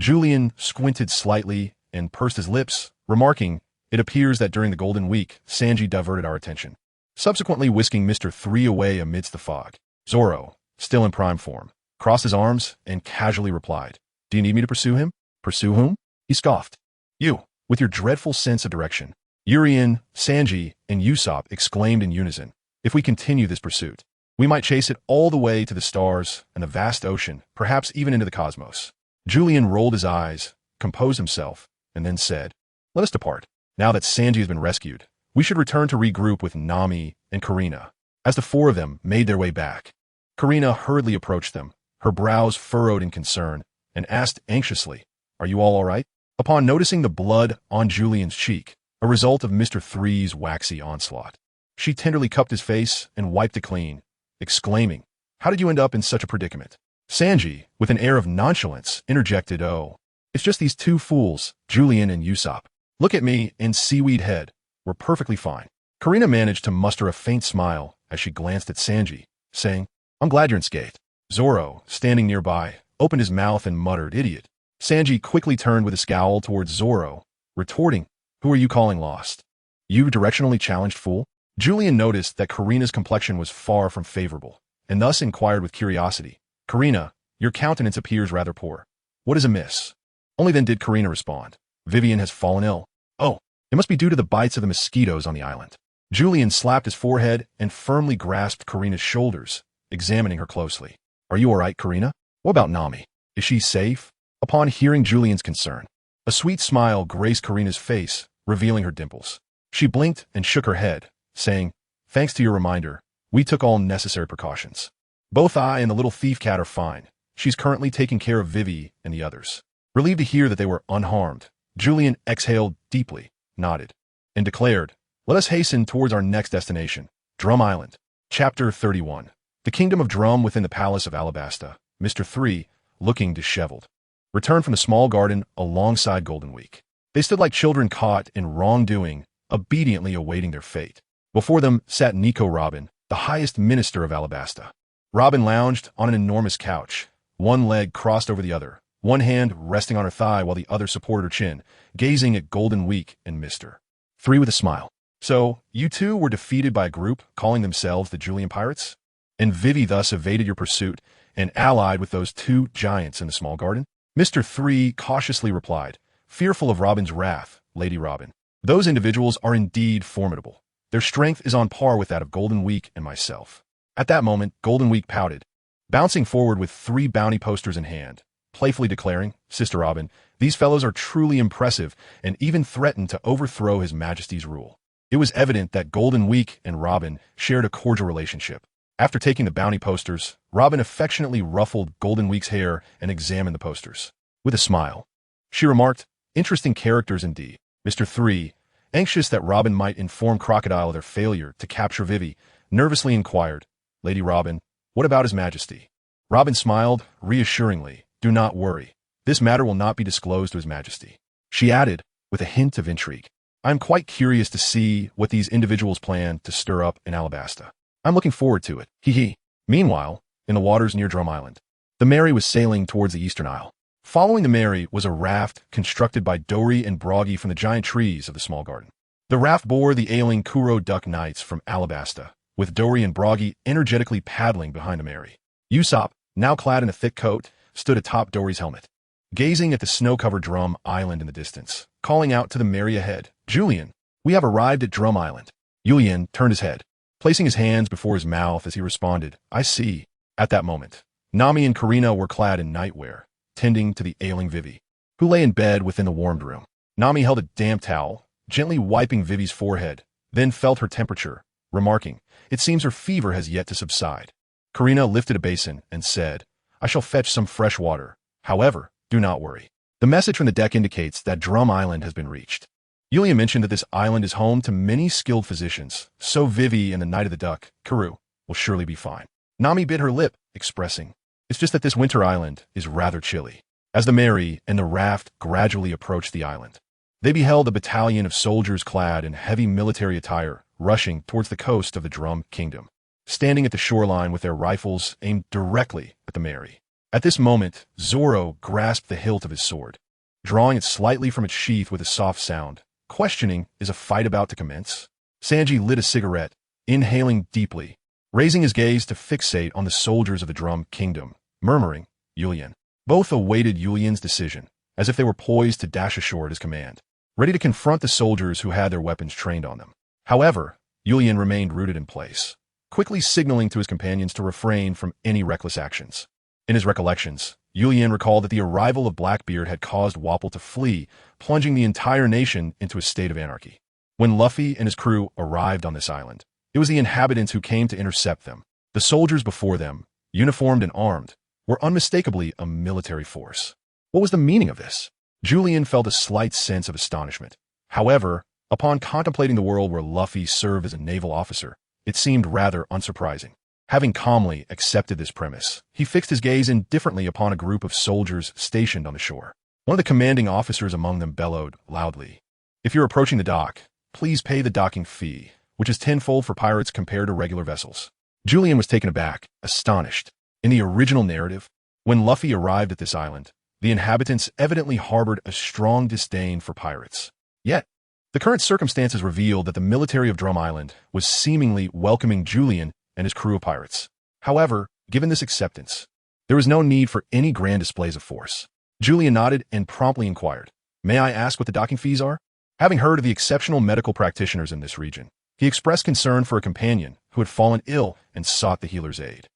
Julian squinted slightly and pursed his lips, remarking, "It appears that during the Golden Week, Sanji diverted our attention, subsequently whisking Mr. 3 away amidst the fog." Zoro, still in prime form, crossed his arms and casually replied, "Do you need me to pursue him?" "Pursue whom?" He scoffed. "You, with your dreadful sense of direction." Urien, Sanji, and Usopp exclaimed in unison, "If we continue this pursuit, we might chase it all the way to the stars and the vast ocean, perhaps even into the cosmos." Julian rolled his eyes, composed himself, and then said, "Let us depart. Now that Sanji has been rescued, we should return to regroup with Nami and Karina." As the 4 of them made their way back, Karina hurriedly approached them, her brows furrowed in concern, and asked anxiously, "Are you all right?" Upon noticing the blood on Julian's cheek, a result of Mr. 3's waxy onslaught, she tenderly cupped his face and wiped it clean, exclaiming, "How did you end up in such a predicament?" Sanji, with an air of nonchalance, interjected, "Oh, it's just these 2 fools, Julian and Usopp. Look at me and Seaweed Head. We're perfectly fine." Karina managed to muster a faint smile as she glanced at Sanji, saying, "I'm glad you're unscathed." Zoro, standing nearby, opened his mouth and muttered, "Idiot." Sanji quickly turned with a scowl towards Zoro, retorting, "Who are you calling lost? You directionally challenged fool?" Julian noticed that Karina's complexion was far from favorable, and thus inquired with curiosity, "Karina, your countenance appears rather poor. What is amiss?" Only then did Karina respond, "Vivian has fallen ill." "Oh, it must be due to the bites of the mosquitoes on the island." Julian slapped his forehead and firmly grasped Karina's shoulders, examining her closely. "Are you all right, Karina? What about Nami? Is she safe?" Upon hearing Julian's concern, a sweet smile graced Karina's face, revealing her dimples. She blinked and shook her head, saying, "Thanks to your reminder, we took all necessary precautions. Both I and the little thief cat are fine. She's currently taking care of Vivi and the others." Relieved to hear that they were unharmed, Julian exhaled deeply, nodded, and declared, "Let us hasten towards our next destination, Drum Island." Chapter 31. The Kingdom of Drum within the Palace of Alabasta. Mr. 3, looking disheveled, returned from the small garden alongside Golden Week. They stood like children caught in wrongdoing, obediently awaiting their fate. Before them sat Nico Robin, the highest minister of Alabasta. Robin lounged on an enormous couch, one leg crossed over the other, one hand resting on her thigh while the other supported her chin, gazing at Golden Week and Mr. 3 with a smile. So, you two were defeated by a group calling themselves the Julian Pirates? And Vivi thus evaded your pursuit and allied with those two giants in the small garden? Mr. 3 cautiously replied, fearful of Robin's wrath, Lady Robin. Those individuals are indeed formidable. Their strength is on par with that of Golden Week and myself. At that moment, Golden Week pouted, bouncing forward with 3 bounty posters in hand, playfully declaring, Sister Robin, these fellows are truly impressive and even threatened to overthrow His Majesty's rule. It was evident that Golden Week and Robin shared a cordial relationship. After taking the bounty posters, Robin affectionately ruffled Golden Week's hair and examined the posters. With a smile, she remarked, interesting characters indeed. Mr. 3, anxious that Robin might inform Crocodile of their failure to capture Vivi, nervously inquired, Lady Robin, what about His Majesty? Robin smiled reassuringly, do not worry. This matter will not be disclosed to His Majesty. She added, with a hint of intrigue, I am quite curious to see what these individuals plan to stir up in Alabasta. I'm looking forward to it. Hee hee. Meanwhile, in the waters near Drum Island, the Mary was sailing towards the Eastern Isle. Following the Mary was a raft constructed by Dory and Buggy from the giant trees of the small garden. The raft bore the ailing Kuro Duck Knights from Alabasta, with Dory and Buggy energetically paddling behind the Mary. Usopp, now clad in a thick coat, stood atop Dory's helmet, gazing at the snow-covered Drum Island in the distance, calling out to the Mary ahead, Julian, we have arrived at Drum Island. Julian turned his head, placing his hands before his mouth as he responded, I see. At that moment, Nami and Karina were clad in nightwear, tending to the ailing Vivi, who lay in bed within the warmed room. Nami held a damp towel, gently wiping Vivi's forehead, then felt her temperature, remarking, it seems her fever has yet to subside. Karina lifted a basin and said, I shall fetch some fresh water. However, do not worry. The message from the deck indicates that Drum Island has been reached. Yulia mentioned that this island is home to many skilled physicians, so Vivi and the Knight of the Duck, Karu, will surely be fine. Nami bit her lip, expressing, it's just that this winter island is rather chilly. As the Mary and the raft gradually approached the island, they beheld a battalion of soldiers clad in heavy military attire rushing towards the coast of the Drum Kingdom, standing at the shoreline with their rifles aimed directly at the Mary. At this moment, Zoro grasped the hilt of his sword, drawing it slightly from its sheath with a soft sound, questioning, is a fight about to commence? Sanji lit a cigarette, inhaling deeply, raising his gaze to fixate on the soldiers of the Drum Kingdom, murmuring, Yulian. Both awaited Yulian's decision, as if they were poised to dash ashore at his command, ready to confront the soldiers who had their weapons trained on them. However, Yulian remained rooted in place, quickly signaling to his companions to refrain from any reckless actions. In his recollections, Yulian recalled that the arrival of Blackbeard had caused Wapol to flee, plunging the entire nation into a state of anarchy. When Luffy and his crew arrived on this island, it was the inhabitants who came to intercept them. The soldiers before them, uniformed and armed, were unmistakably a military force. What was the meaning of this? Julian felt a slight sense of astonishment. However, upon contemplating the world where Luffy served as a naval officer, it seemed rather unsurprising. Having calmly accepted this premise, he fixed his gaze indifferently upon a group of soldiers stationed on the shore. One of the commanding officers among them bellowed loudly, if you're approaching the dock, please pay the docking fee, which is tenfold for pirates compared to regular vessels. Julian was taken aback, astonished. In the original narrative, when Luffy arrived at this island, the inhabitants evidently harbored a strong disdain for pirates. Yet, the current circumstances revealed that the military of Drum Island was seemingly welcoming Julian and his crew of pirates. However, given this acceptance, there was no need for any grand displays of force. Julian nodded and promptly inquired, may I ask what the docking fees are? Having heard of the exceptional medical practitioners in this region, he expressed concern for a companion who had fallen ill and sought the healer's aid.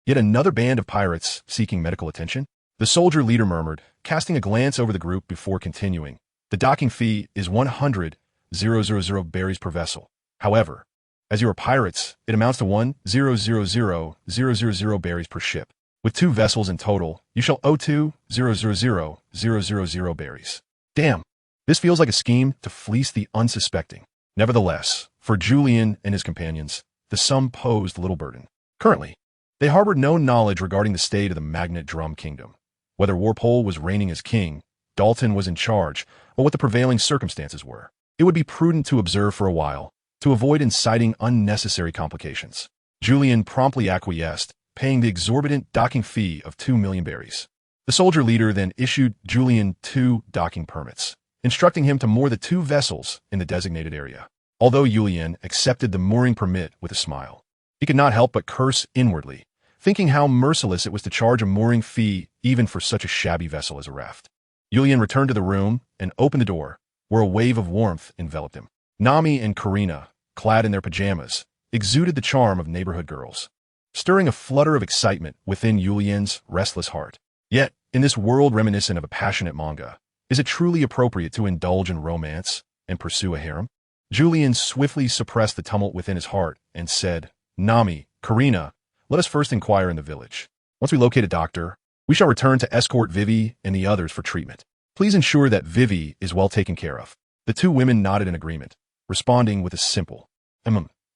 Yet another band of pirates seeking medical attention? The soldier leader murmured, casting a glance over the group before continuing. The docking fee is 100,000 berries per vessel. However, as you are pirates, it amounts to 1,000,000 berries per ship. With 2 vessels in total, you shall owe 2,000,000 berries. Damn, this feels like a scheme to fleece the unsuspecting. Nevertheless, for Julian and his companions, the sum posed little burden. Currently, they harbored no knowledge regarding the state of the Magnet Drum Kingdom, whether Warpole was reigning as king, Dalton was in charge, or what the prevailing circumstances were. It would be prudent to observe for a while, to avoid inciting unnecessary complications. Julian promptly acquiesced, paying the exorbitant docking fee of 2 million berries. The soldier leader then issued Julian 2 docking permits, instructing him to moor the 2 vessels in the designated area. although Yulian accepted the mooring permit with a smile. He could not help but curse inwardly, thinking how merciless it was to charge a mooring fee even for such a shabby vessel as a raft. Yulian returned to the room and opened the door, where a wave of warmth enveloped him. Nami and Karina, clad in their pajamas, exuded the charm of neighborhood girls, stirring a flutter of excitement within Yulian's restless heart. Yet, in this world reminiscent of a passionate manga, is it truly appropriate to indulge in romance and pursue a harem? Julian swiftly suppressed the tumult within his heart and said, Nami, Karina, let us first inquire in the village. Once we locate a doctor, we shall return to escort Vivi and the others for treatment. Please ensure that Vivi is well taken care of. The two women nodded in agreement, responding with a simple,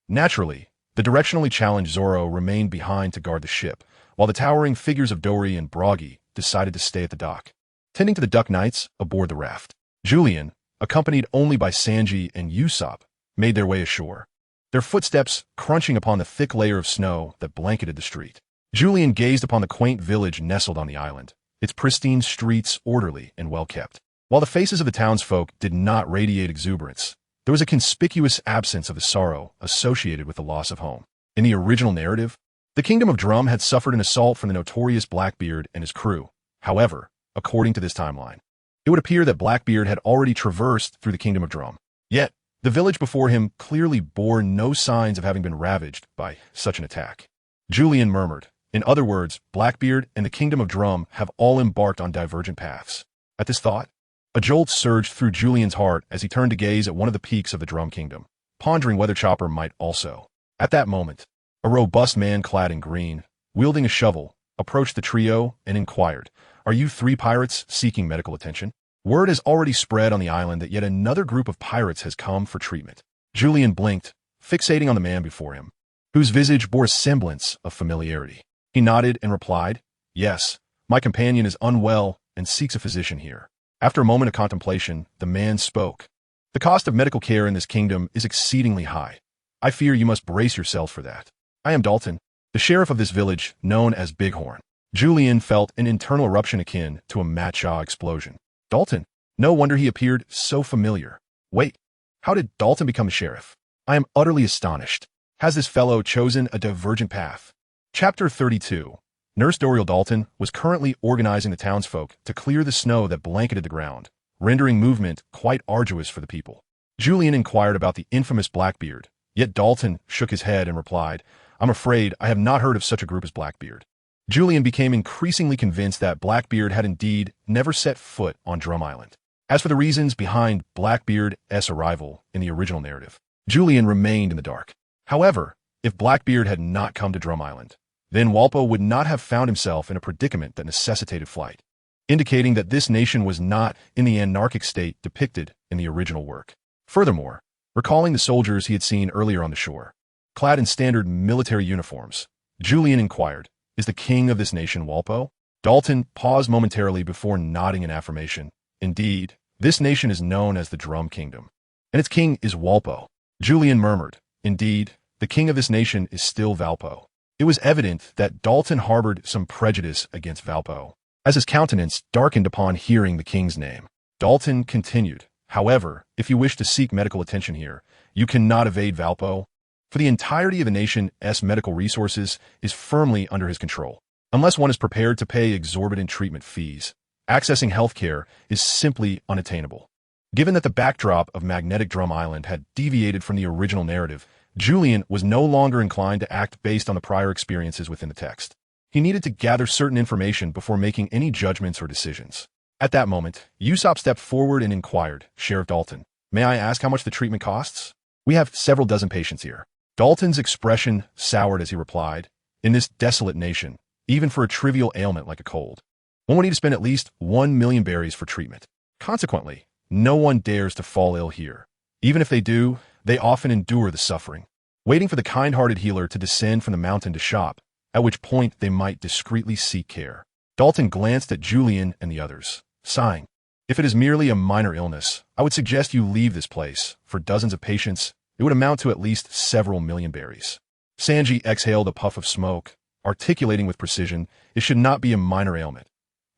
Naturally, the directionally challenged Zoro remained behind to guard the ship, while the towering figures of Dori and Buggy decided to stay at the dock, tending to the duck knights aboard the raft. Julian, accompanied only by Sanji and Usopp, made their way ashore, their footsteps crunching upon the thick layer of snow that blanketed the street. Julian gazed upon the quaint village nestled on the island, its pristine streets orderly and well-kept. While the faces of the townsfolk did not radiate exuberance, there was a conspicuous absence of the sorrow associated with the loss of home. In the original narrative, the Kingdom of Drum had suffered an assault from the notorious Blackbeard and his crew. However, according to this timeline, it would appear that Blackbeard had already traversed through the Kingdom of Drum. Yet, the village before him clearly bore no signs of having been ravaged by such an attack. Julian murmured, in other words, Blackbeard and the Kingdom of Drum have all embarked on divergent paths. At this thought, a jolt surged through Julian's heart as he turned to gaze at one of the peaks of the Drum Kingdom, pondering whether Chopper might also. At that moment, a robust man clad in green, wielding a shovel, approached the trio and inquired, Are you three pirates seeking medical attention? Word has already spread on the island that yet another group of pirates has come for treatment. Julian blinked, fixating on the man before him, whose visage bore a semblance of familiarity. He nodded and replied, Yes, my companion is unwell and seeks a physician here. After a moment of contemplation, the man spoke. The cost of medical care in this kingdom is exceedingly high. I fear you must brace yourselves for that. I am Dalton, the sheriff of this village, known as Bighorn. Julian felt an internal eruption akin to a matcha explosion. Dalton? No wonder he appeared so familiar. Wait, how did Dalton become a sheriff? I am utterly astonished. Has this fellow chosen a divergent path? Chapter 32. Nurse Doriel Dalton was currently organizing the townsfolk to clear the snow that blanketed the ground, rendering movement quite arduous for the people. Julian inquired about the infamous Blackbeard, yet Dalton shook his head and replied, I'm afraid I have not heard of such a group as Blackbeard. Julian became increasingly convinced that Blackbeard had indeed never set foot on Drum Island. As for the reasons behind Blackbeard's arrival in the original narrative, Julian remained in the dark. However, if Blackbeard had not come to Drum Island, then Walpo would not have found himself in a predicament that necessitated flight, indicating that this nation was not in the anarchic state depicted in the original work. Furthermore, recalling the soldiers he had seen earlier on the shore, clad in standard military uniforms, Julian inquired, Is the king of this nation Walpo? Dalton paused momentarily before nodding in affirmation. Indeed, this nation is known as the Drum Kingdom, and its king is Walpo. Julian murmured, Indeed, the king of this nation is still Valpo. It was evident that Dalton harbored some prejudice against Valpo, as his countenance darkened upon hearing the king's name. Dalton continued, However, if you wish to seek medical attention here, you cannot evade Valpo, for the entirety of the nation's medical resources is firmly under his control. Unless one is prepared to pay exorbitant treatment fees, accessing healthcare is simply unattainable. Given that the backdrop of Magnetic Drum Island had deviated from the original narrative, Julian was no longer inclined to act based on the prior experiences within the text. He needed to gather certain information before making any judgments or decisions. At that moment, Usopp stepped forward and inquired, Sheriff Dalton, may I ask how much the treatment costs? We have several dozen patients here. Dalton's expression soured as he replied, In this desolate nation, even for a trivial ailment like a cold, one would need to spend at least 1 million berries for treatment. Consequently, no one dares to fall ill here. Even if they do, they often endure the suffering, waiting for the kind-hearted healer to descend from the mountain to shop, at which point they might discreetly seek care. Dalton glanced at Julian and the others, sighing. If it is merely a minor illness, I would suggest you leave this place. For dozens of patients, it would amount to at least several million berries. Sanji exhaled a puff of smoke, articulating with precision, It should not be a minor ailment.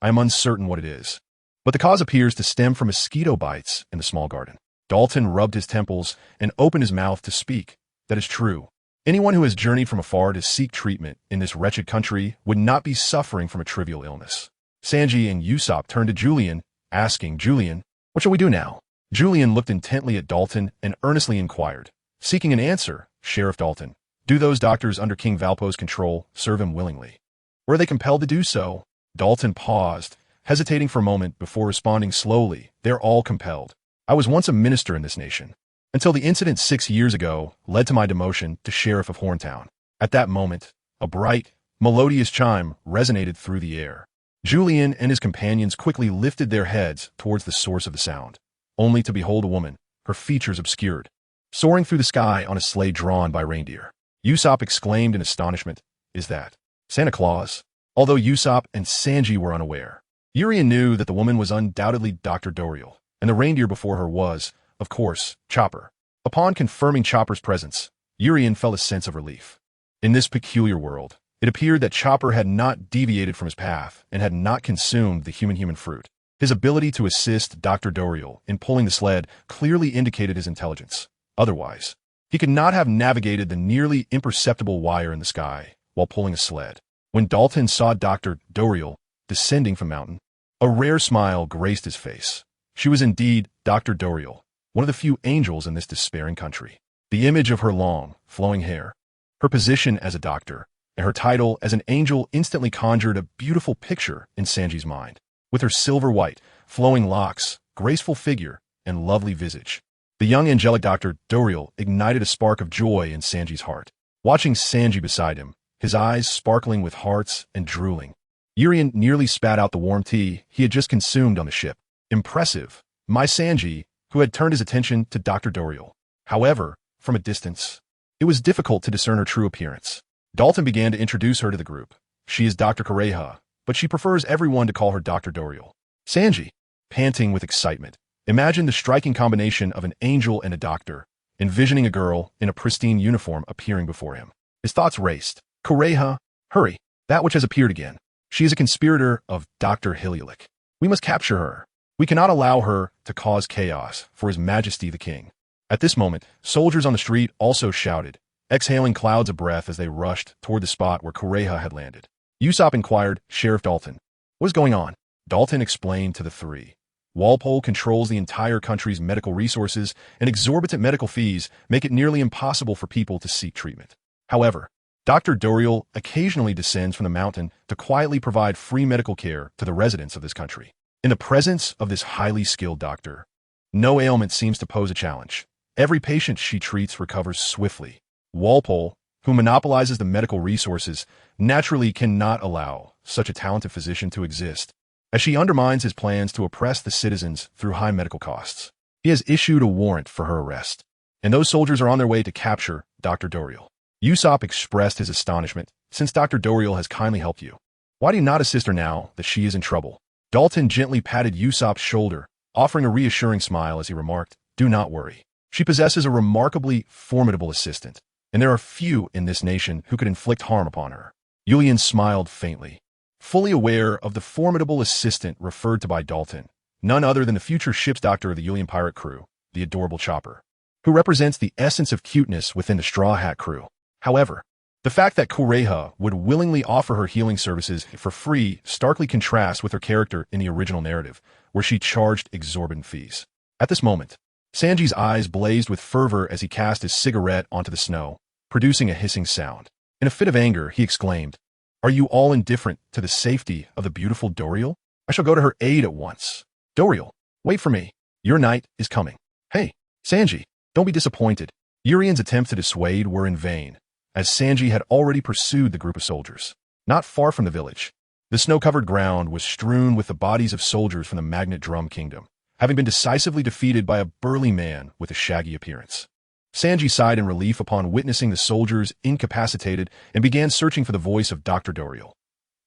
I am uncertain what it is, but the cause appears to stem from mosquito bites in the small garden. Dalton rubbed his temples and opened his mouth to speak. That is true. Anyone who has journeyed from afar to seek treatment in this wretched country would not be suffering from a trivial illness. Sanji and Usopp turned to Julian, asking, Julian, what shall we do now? Julian looked intently at Dalton and earnestly inquired. Seeking an answer, Sheriff Dalton, do those doctors under King Valpo's control serve him willingly? Were they compelled to do so? Dalton paused, hesitating for a moment before responding slowly. They're all compelled. I was once a minister in this nation, until the incident 6 years ago led to my demotion to Sheriff of Horntown. At that moment, a bright, melodious chime resonated through the air. Julian and his companions quickly lifted their heads towards the source of the sound, only to behold a woman, her features obscured, soaring through the sky on a sleigh drawn by reindeer. Usopp exclaimed in astonishment, Is that Santa Claus? Although Usopp and Sanji were unaware, Urien knew that the woman was undoubtedly Dr. Doriel, and the reindeer before her was, of course, Chopper. Upon confirming Chopper's presence, Urien felt a sense of relief. In this peculiar world, it appeared that Chopper had not deviated from his path and had not consumed the human fruit. His ability to assist Dr. Doriel in pulling the sled clearly indicated his intelligence. Otherwise, he could not have navigated the nearly imperceptible wire in the sky while pulling a sled. When Dalton saw Dr. Doriel descending from the mountain, a rare smile graced his face. She was indeed Dr. Doriel, one of the few angels in this despairing country. The image of her long, flowing hair, her position as a doctor, and her title as an angel instantly conjured a beautiful picture in Sanji's mind. With her silver white, flowing locks, graceful figure, and lovely visage, the young angelic Dr. Doriel ignited a spark of joy in Sanji's heart. Watching Sanji beside him, his eyes sparkling with hearts and drooling, Urien nearly spat out the warm tea he had just consumed on the ship. Impressive, my Sanji, who had turned his attention to Dr. Doriel. However, from a distance, it was difficult to discern her true appearance. Dalton began to introduce her to the group. She is Dr. Kureha, but she prefers everyone to call her Dr. Doriel. Sanji, panting with excitement, imagined the striking combination of an angel and a doctor, envisioning a girl in a pristine uniform appearing before him. His thoughts raced. Kureha, hurry, that which has appeared again. She is a conspirator of Dr. Hilialik. We must capture her. We cannot allow her to cause chaos for His Majesty the King. At this moment, soldiers on the street also shouted, exhaling clouds of breath as they rushed toward the spot where Kureha had landed. Usopp inquired, Sheriff Dalton, what is going on? Dalton explained to the three. Walpole controls the entire country's medical resources, and exorbitant medical fees make it nearly impossible for people to seek treatment. However, Dr. Doriel occasionally descends from the mountain to quietly provide free medical care to the residents of this country. In the presence of this highly skilled doctor, no ailment seems to pose a challenge. Every patient she treats recovers swiftly. Walpole, who monopolizes the medical resources, naturally cannot allow such a talented physician to exist, as she undermines his plans to oppress the citizens through high medical costs. He has issued a warrant for her arrest, and those soldiers are on their way to capture Dr. Doriel. Usopp expressed his astonishment. Since Dr. Doriel has kindly helped you, why do you not assist her now that she is in trouble? Dalton gently patted Usopp's shoulder, offering a reassuring smile as he remarked, do not worry. She possesses a remarkably formidable assistant, and there are few in this nation who could inflict harm upon her. Julian smiled faintly, fully aware of the formidable assistant referred to by Dalton, none other than the future ship's doctor of the Julian pirate crew, the adorable Chopper, who represents the essence of cuteness within the Straw Hat crew. However, the fact that Kureha would willingly offer her healing services for free starkly contrasts with her character in the original narrative, where she charged exorbitant fees. At this moment, Sanji's eyes blazed with fervor as he cast his cigarette onto the snow, producing a hissing sound. In a fit of anger, he exclaimed, Are you all indifferent to the safety of the beautiful Doriel? I shall go to her aid at once. Doriel, wait for me. Your night is coming. Hey, Sanji, don't be disappointed. Urien's attempts to dissuade were in vain, as Sanji had already pursued the group of soldiers. Not far from the village, the snow-covered ground was strewn with the bodies of soldiers from the Magnet Drum Kingdom, having been decisively defeated by a burly man with a shaggy appearance. Sanji sighed in relief upon witnessing the soldiers incapacitated and began searching for the voice of Dr. Doriel.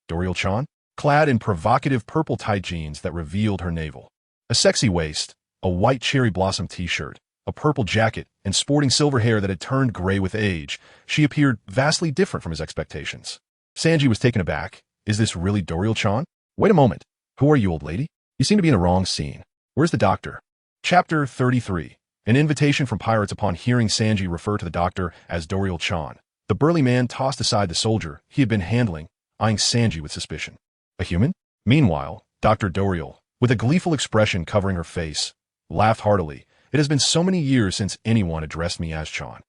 Doriel-chan, clad in provocative purple tight jeans that revealed her navel, a sexy waist, a white cherry blossom t-shirt, a purple jacket, and sporting silver hair that had turned gray with age, she appeared vastly different from his expectations. Sanji was taken aback. Is this really Doriel-chan? Wait a moment. Who are you, old lady? You seem to be in the wrong scene. Where's the doctor? Chapter 33. An invitation from pirates upon hearing Sanji refer to the doctor as Dorial-chan. The burly man tossed aside the soldier he had been handling, eyeing Sanji with suspicion. A human? Meanwhile, Dr. Dorial, with a gleeful expression covering her face, laughed heartily. It has been so many years since anyone addressed me as Chan.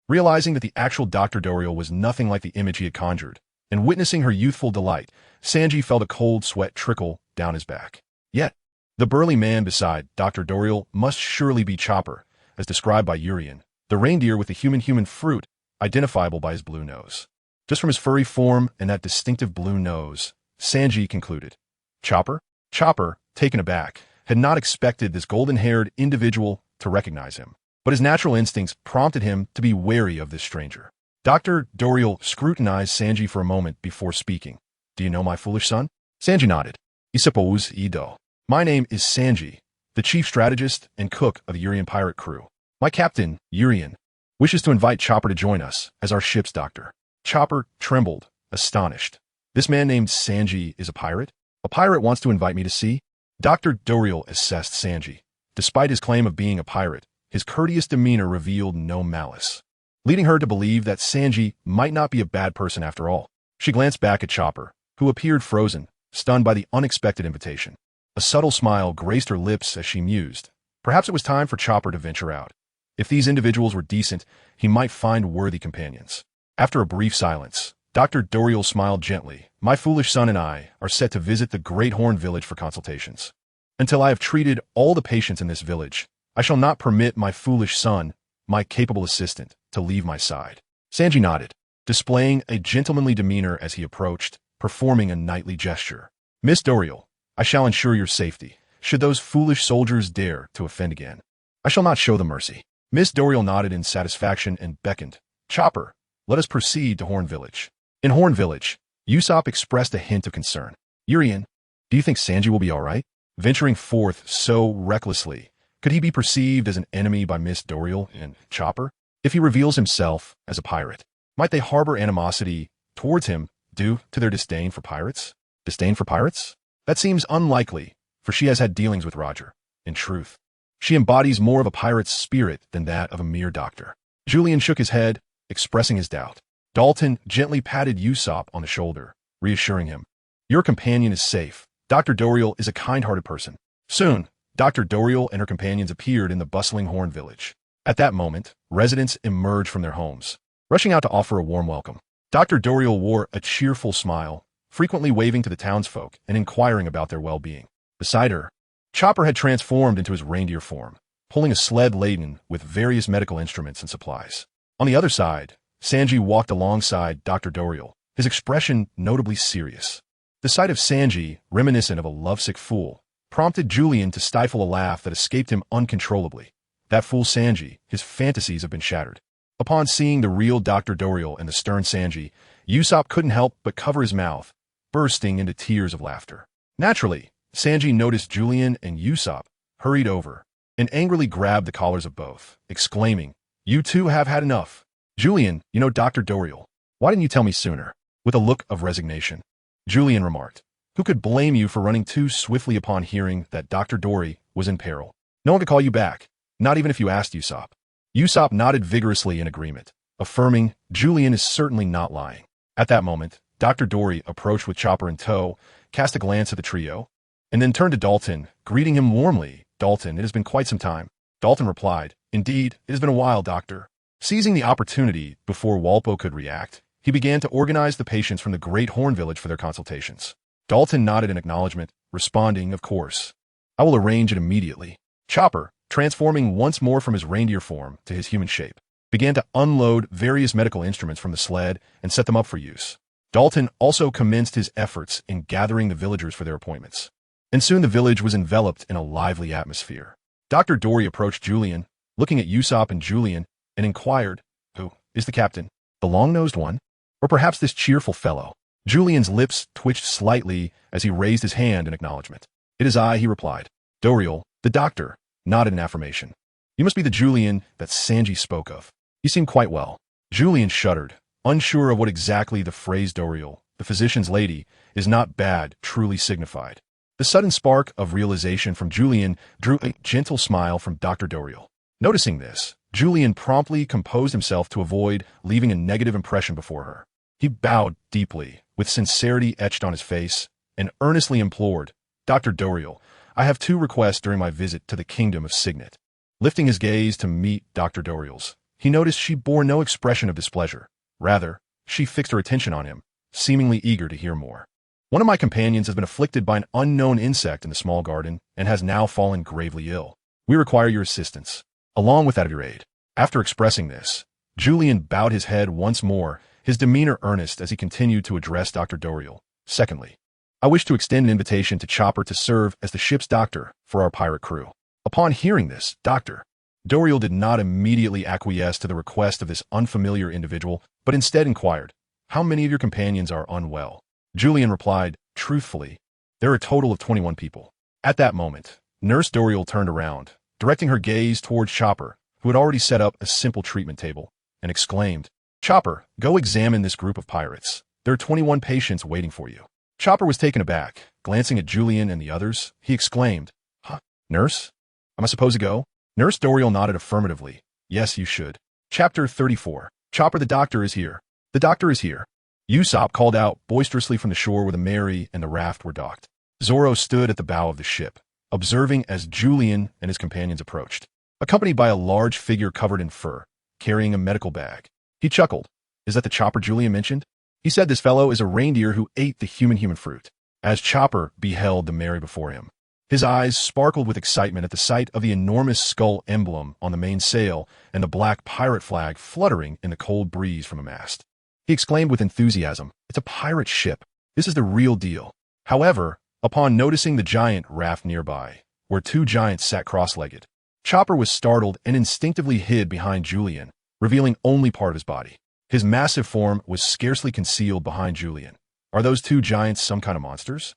Realizing that the actual Dr. Dorial was nothing like the image he had conjured, and witnessing her youthful delight, Sanji felt a cold sweat trickle down his back. Yet, the burly man beside Dr. Dorial must surely be Chopper, as described by Urien, the reindeer with the human fruit, identifiable by his blue nose. Just from his furry form and that distinctive blue nose, Sanji concluded. Chopper? Chopper, taken aback, had not expected this golden-haired individual to recognize him, but his natural instincts prompted him to be wary of this stranger. Dr. Dorial scrutinized Sanji for a moment before speaking. Do you know my foolish son? Sanji nodded. I suppose I do. My name is Sanji, the chief strategist and cook of the Urien pirate crew. My captain, Urien, wishes to invite Chopper to join us as our ship's doctor. Chopper trembled, astonished. This man named Sanji is a pirate? A pirate wants to invite me to sea? Dr. Dorial assessed Sanji. Despite his claim of being a pirate, his courteous demeanor revealed no malice, leading her to believe that Sanji might not be a bad person after all. She glanced back at Chopper, who appeared frozen, stunned by the unexpected invitation. A subtle smile graced her lips as she mused. Perhaps it was time for Chopper to venture out. If these individuals were decent, he might find worthy companions. After a brief silence, Dr. Dorial smiled gently. My foolish son and I are set to visit the Great Horn village for consultations. Until I have treated all the patients in this village, I shall not permit my foolish son, my capable assistant, to leave my side. Sanji nodded, displaying a gentlemanly demeanor as he approached, performing a knightly gesture. Miss Dorial, I shall ensure your safety. Should those foolish soldiers dare to offend again, I shall not show them mercy. Miss Dorial nodded in satisfaction and beckoned. Chopper, let us proceed to Horn Village. In Horn Village, Usopp expressed a hint of concern. Urien, do you think Sanji will be all right? Venturing forth so recklessly, could he be perceived as an enemy by Miss Dorial and Chopper? If he reveals himself as a pirate, might they harbor animosity towards him due to their disdain for pirates? Disdain for pirates? That seems unlikely, for she has had dealings with Roger. In truth, she embodies more of a pirate's spirit than that of a mere doctor. Julian shook his head, expressing his doubt. Dalton gently patted Usopp on the shoulder, reassuring him. Your companion is safe. Dr. Dorial is a kind-hearted person. Soon, Dr. Dorial and her companions appeared in the bustling Horn Village. At that moment, residents emerged from their homes, rushing out to offer a warm welcome. Dr. Dorial wore a cheerful smile, frequently waving to the townsfolk and inquiring about their well-being. Beside her, Chopper had transformed into his reindeer form, pulling a sled laden with various medical instruments and supplies. On the other side, Sanji walked alongside Dr. Dorial, his expression notably serious. The sight of Sanji, reminiscent of a lovesick fool, prompted Julian to stifle a laugh that escaped him uncontrollably. That fool Sanji, his fantasies have been shattered. Upon seeing the real Dr. Dorial and the stern Sanji, Usopp couldn't help but cover his mouth, bursting into tears of laughter. Naturally, Sanji noticed Julian and Usopp, hurried over, and angrily grabbed the collars of both, exclaiming, You two have had enough. Julian, you know Dr. Dorial. Why didn't you tell me sooner? With a look of resignation, Julian remarked, Who could blame you for running too swiftly upon hearing that Dr. Dory was in peril? No one could call you back, not even if you asked Usopp. Usopp nodded vigorously in agreement, affirming Julian is certainly not lying. At that moment, Dr. Dory approached with Chopper in tow, cast a glance at the trio, and then turned to Dalton, greeting him warmly. Dalton, it has been quite some time. Dalton replied, Indeed, it has been a while, Doctor. Seizing the opportunity before Walpo could react, he began to organize the patients from the Great Horn Village for their consultations. Dalton nodded in acknowledgement, responding, Of course. I will arrange it immediately. Chopper, transforming once more from his reindeer form to his human shape, began to unload various medical instruments from the sled and set them up for use. Dalton also commenced his efforts in gathering the villagers for their appointments. And soon the village was enveloped in a lively atmosphere. Dr. Dory approached Julian, looking at Usopp and Julian, and inquired, Who is the captain? The long-nosed one? Or perhaps this cheerful fellow? Julian's lips twitched slightly as he raised his hand in acknowledgement. It is I, he replied. Dorial, the doctor, nodded in affirmation. You must be the Julian that Sanji spoke of. You seem quite well. Julian shuddered, unsure of what exactly the phrase Dorial, the physician's lady, is not bad, truly signified. The sudden spark of realization from Julian drew a gentle smile from Dr. Dorial. Noticing this, Julian promptly composed himself to avoid leaving a negative impression before her. He bowed deeply, with sincerity etched on his face, and earnestly implored, "Dr. Doriel, I have two requests during my visit to the kingdom of Signet." Lifting his gaze to meet Dr. Doriel's, he noticed she bore no expression of displeasure. Rather, she fixed her attention on him, seemingly eager to hear more. "One of my companions has been afflicted by an unknown insect in the small garden and has now fallen gravely ill. We require your assistance, along with that of your aid." After expressing this, Julian bowed his head once more, his demeanor earnest as he continued to address Dr. Doriel. "Secondly, I wish to extend an invitation to Chopper to serve as the ship's doctor for our pirate crew." Upon hearing this, Dr. Doriel did not immediately acquiesce to the request of this unfamiliar individual, but instead inquired, "How many of your companions are unwell?" Julian replied, truthfully, "There are a total of 21 people." At that moment, Nurse Doriel turned around, directing her gaze towards Chopper, who had already set up a simple treatment table, and exclaimed, "Chopper, go examine this group of pirates. There are 21 patients waiting for you." Chopper was taken aback. Glancing at Julian and the others, he exclaimed, "Huh, nurse? Am I supposed to go?" Nurse Doriel nodded affirmatively. "Yes, you should." Chapter 34. "Chopper, the doctor is here. The doctor is here." Usopp called out boisterously from the shore where the Mary and the raft were docked. Zoro stood at the bow of the ship, observing as Julian and his companions approached, accompanied by a large figure covered in fur, carrying a medical bag. He chuckled. "Is that the Chopper Julian mentioned?" He said, "This fellow is a reindeer who ate the human fruit." As Chopper beheld the Mary before him, his eyes sparkled with excitement at the sight of the enormous skull emblem on the main sail and the black pirate flag fluttering in the cold breeze from a mast. He exclaimed with enthusiasm, "It's a pirate ship. This is the real deal." However, upon noticing the giant raft nearby, where two giants sat cross-legged, Chopper was startled and instinctively hid behind Julian, revealing only part of his body. His massive form was scarcely concealed behind Julian. Are those two giants some kind of monsters?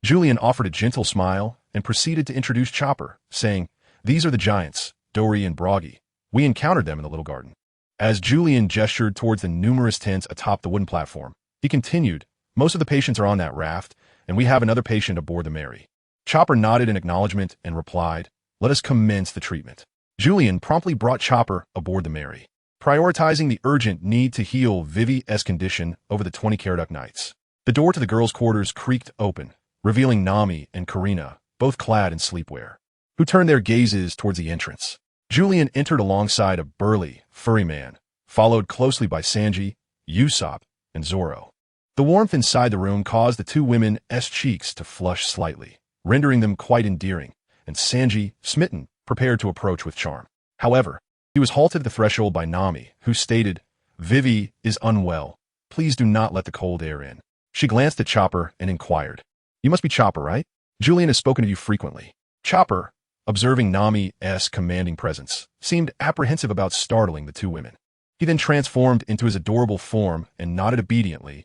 Julian offered a gentle smile and proceeded to introduce Chopper, saying, "These are the giants, Dory and Buggy. We encountered them in the little garden." As Julian gestured towards the numerous tents atop the wooden platform, he continued, "Most of the patients are on that raft, and we have another patient aboard the Mary." Chopper nodded in acknowledgement and replied, "Let us commence the treatment." Julian promptly brought Chopper aboard the Mary, prioritizing the urgent need to heal Vivi's condition over the 20 Karaduk nights. The door to the girls' quarters creaked open, revealing Nami and Karina, both clad in sleepwear, who turned their gazes towards the entrance. Julian entered alongside a burly, furry man, followed closely by Sanji, Usopp, and Zoro. The warmth inside the room caused the two women's cheeks to flush slightly, rendering them quite endearing, and Sanji, smitten, prepared to approach with charm. However, he was halted at the threshold by Nami, who stated, "Vivi is unwell. Please do not let the cold air in." She glanced at Chopper and inquired, "You must be Chopper, right? Julian has spoken of you frequently." Chopper, observing Nami's commanding presence, seemed apprehensive about startling the two women. He then transformed into his adorable form and nodded obediently.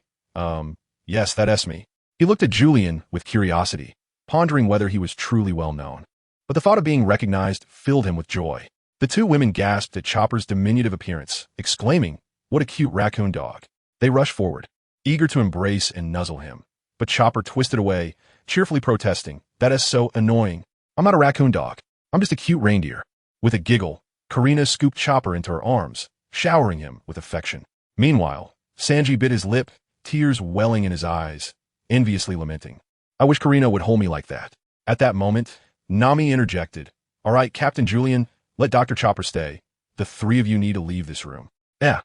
Yes, that's me." He looked at Julian with curiosity, pondering whether he was truly well known. But the thought of being recognized filled him with joy. The two women gasped at Chopper's diminutive appearance, exclaiming, "What a cute raccoon dog." They rushed forward, eager to embrace and nuzzle him. But Chopper twisted away, cheerfully protesting, "That is so annoying. I'm not a raccoon dog. I'm just a cute reindeer." With a giggle, Karina scooped Chopper into her arms, showering him with affection. Meanwhile, Sanji bit his lip, tears welling in his eyes, enviously lamenting, "I wish Karina would hold me like that." At that moment, Nami interjected, "All right, Captain Julian, let Dr. Chopper stay. The three of you need to leave this room." "Yeah,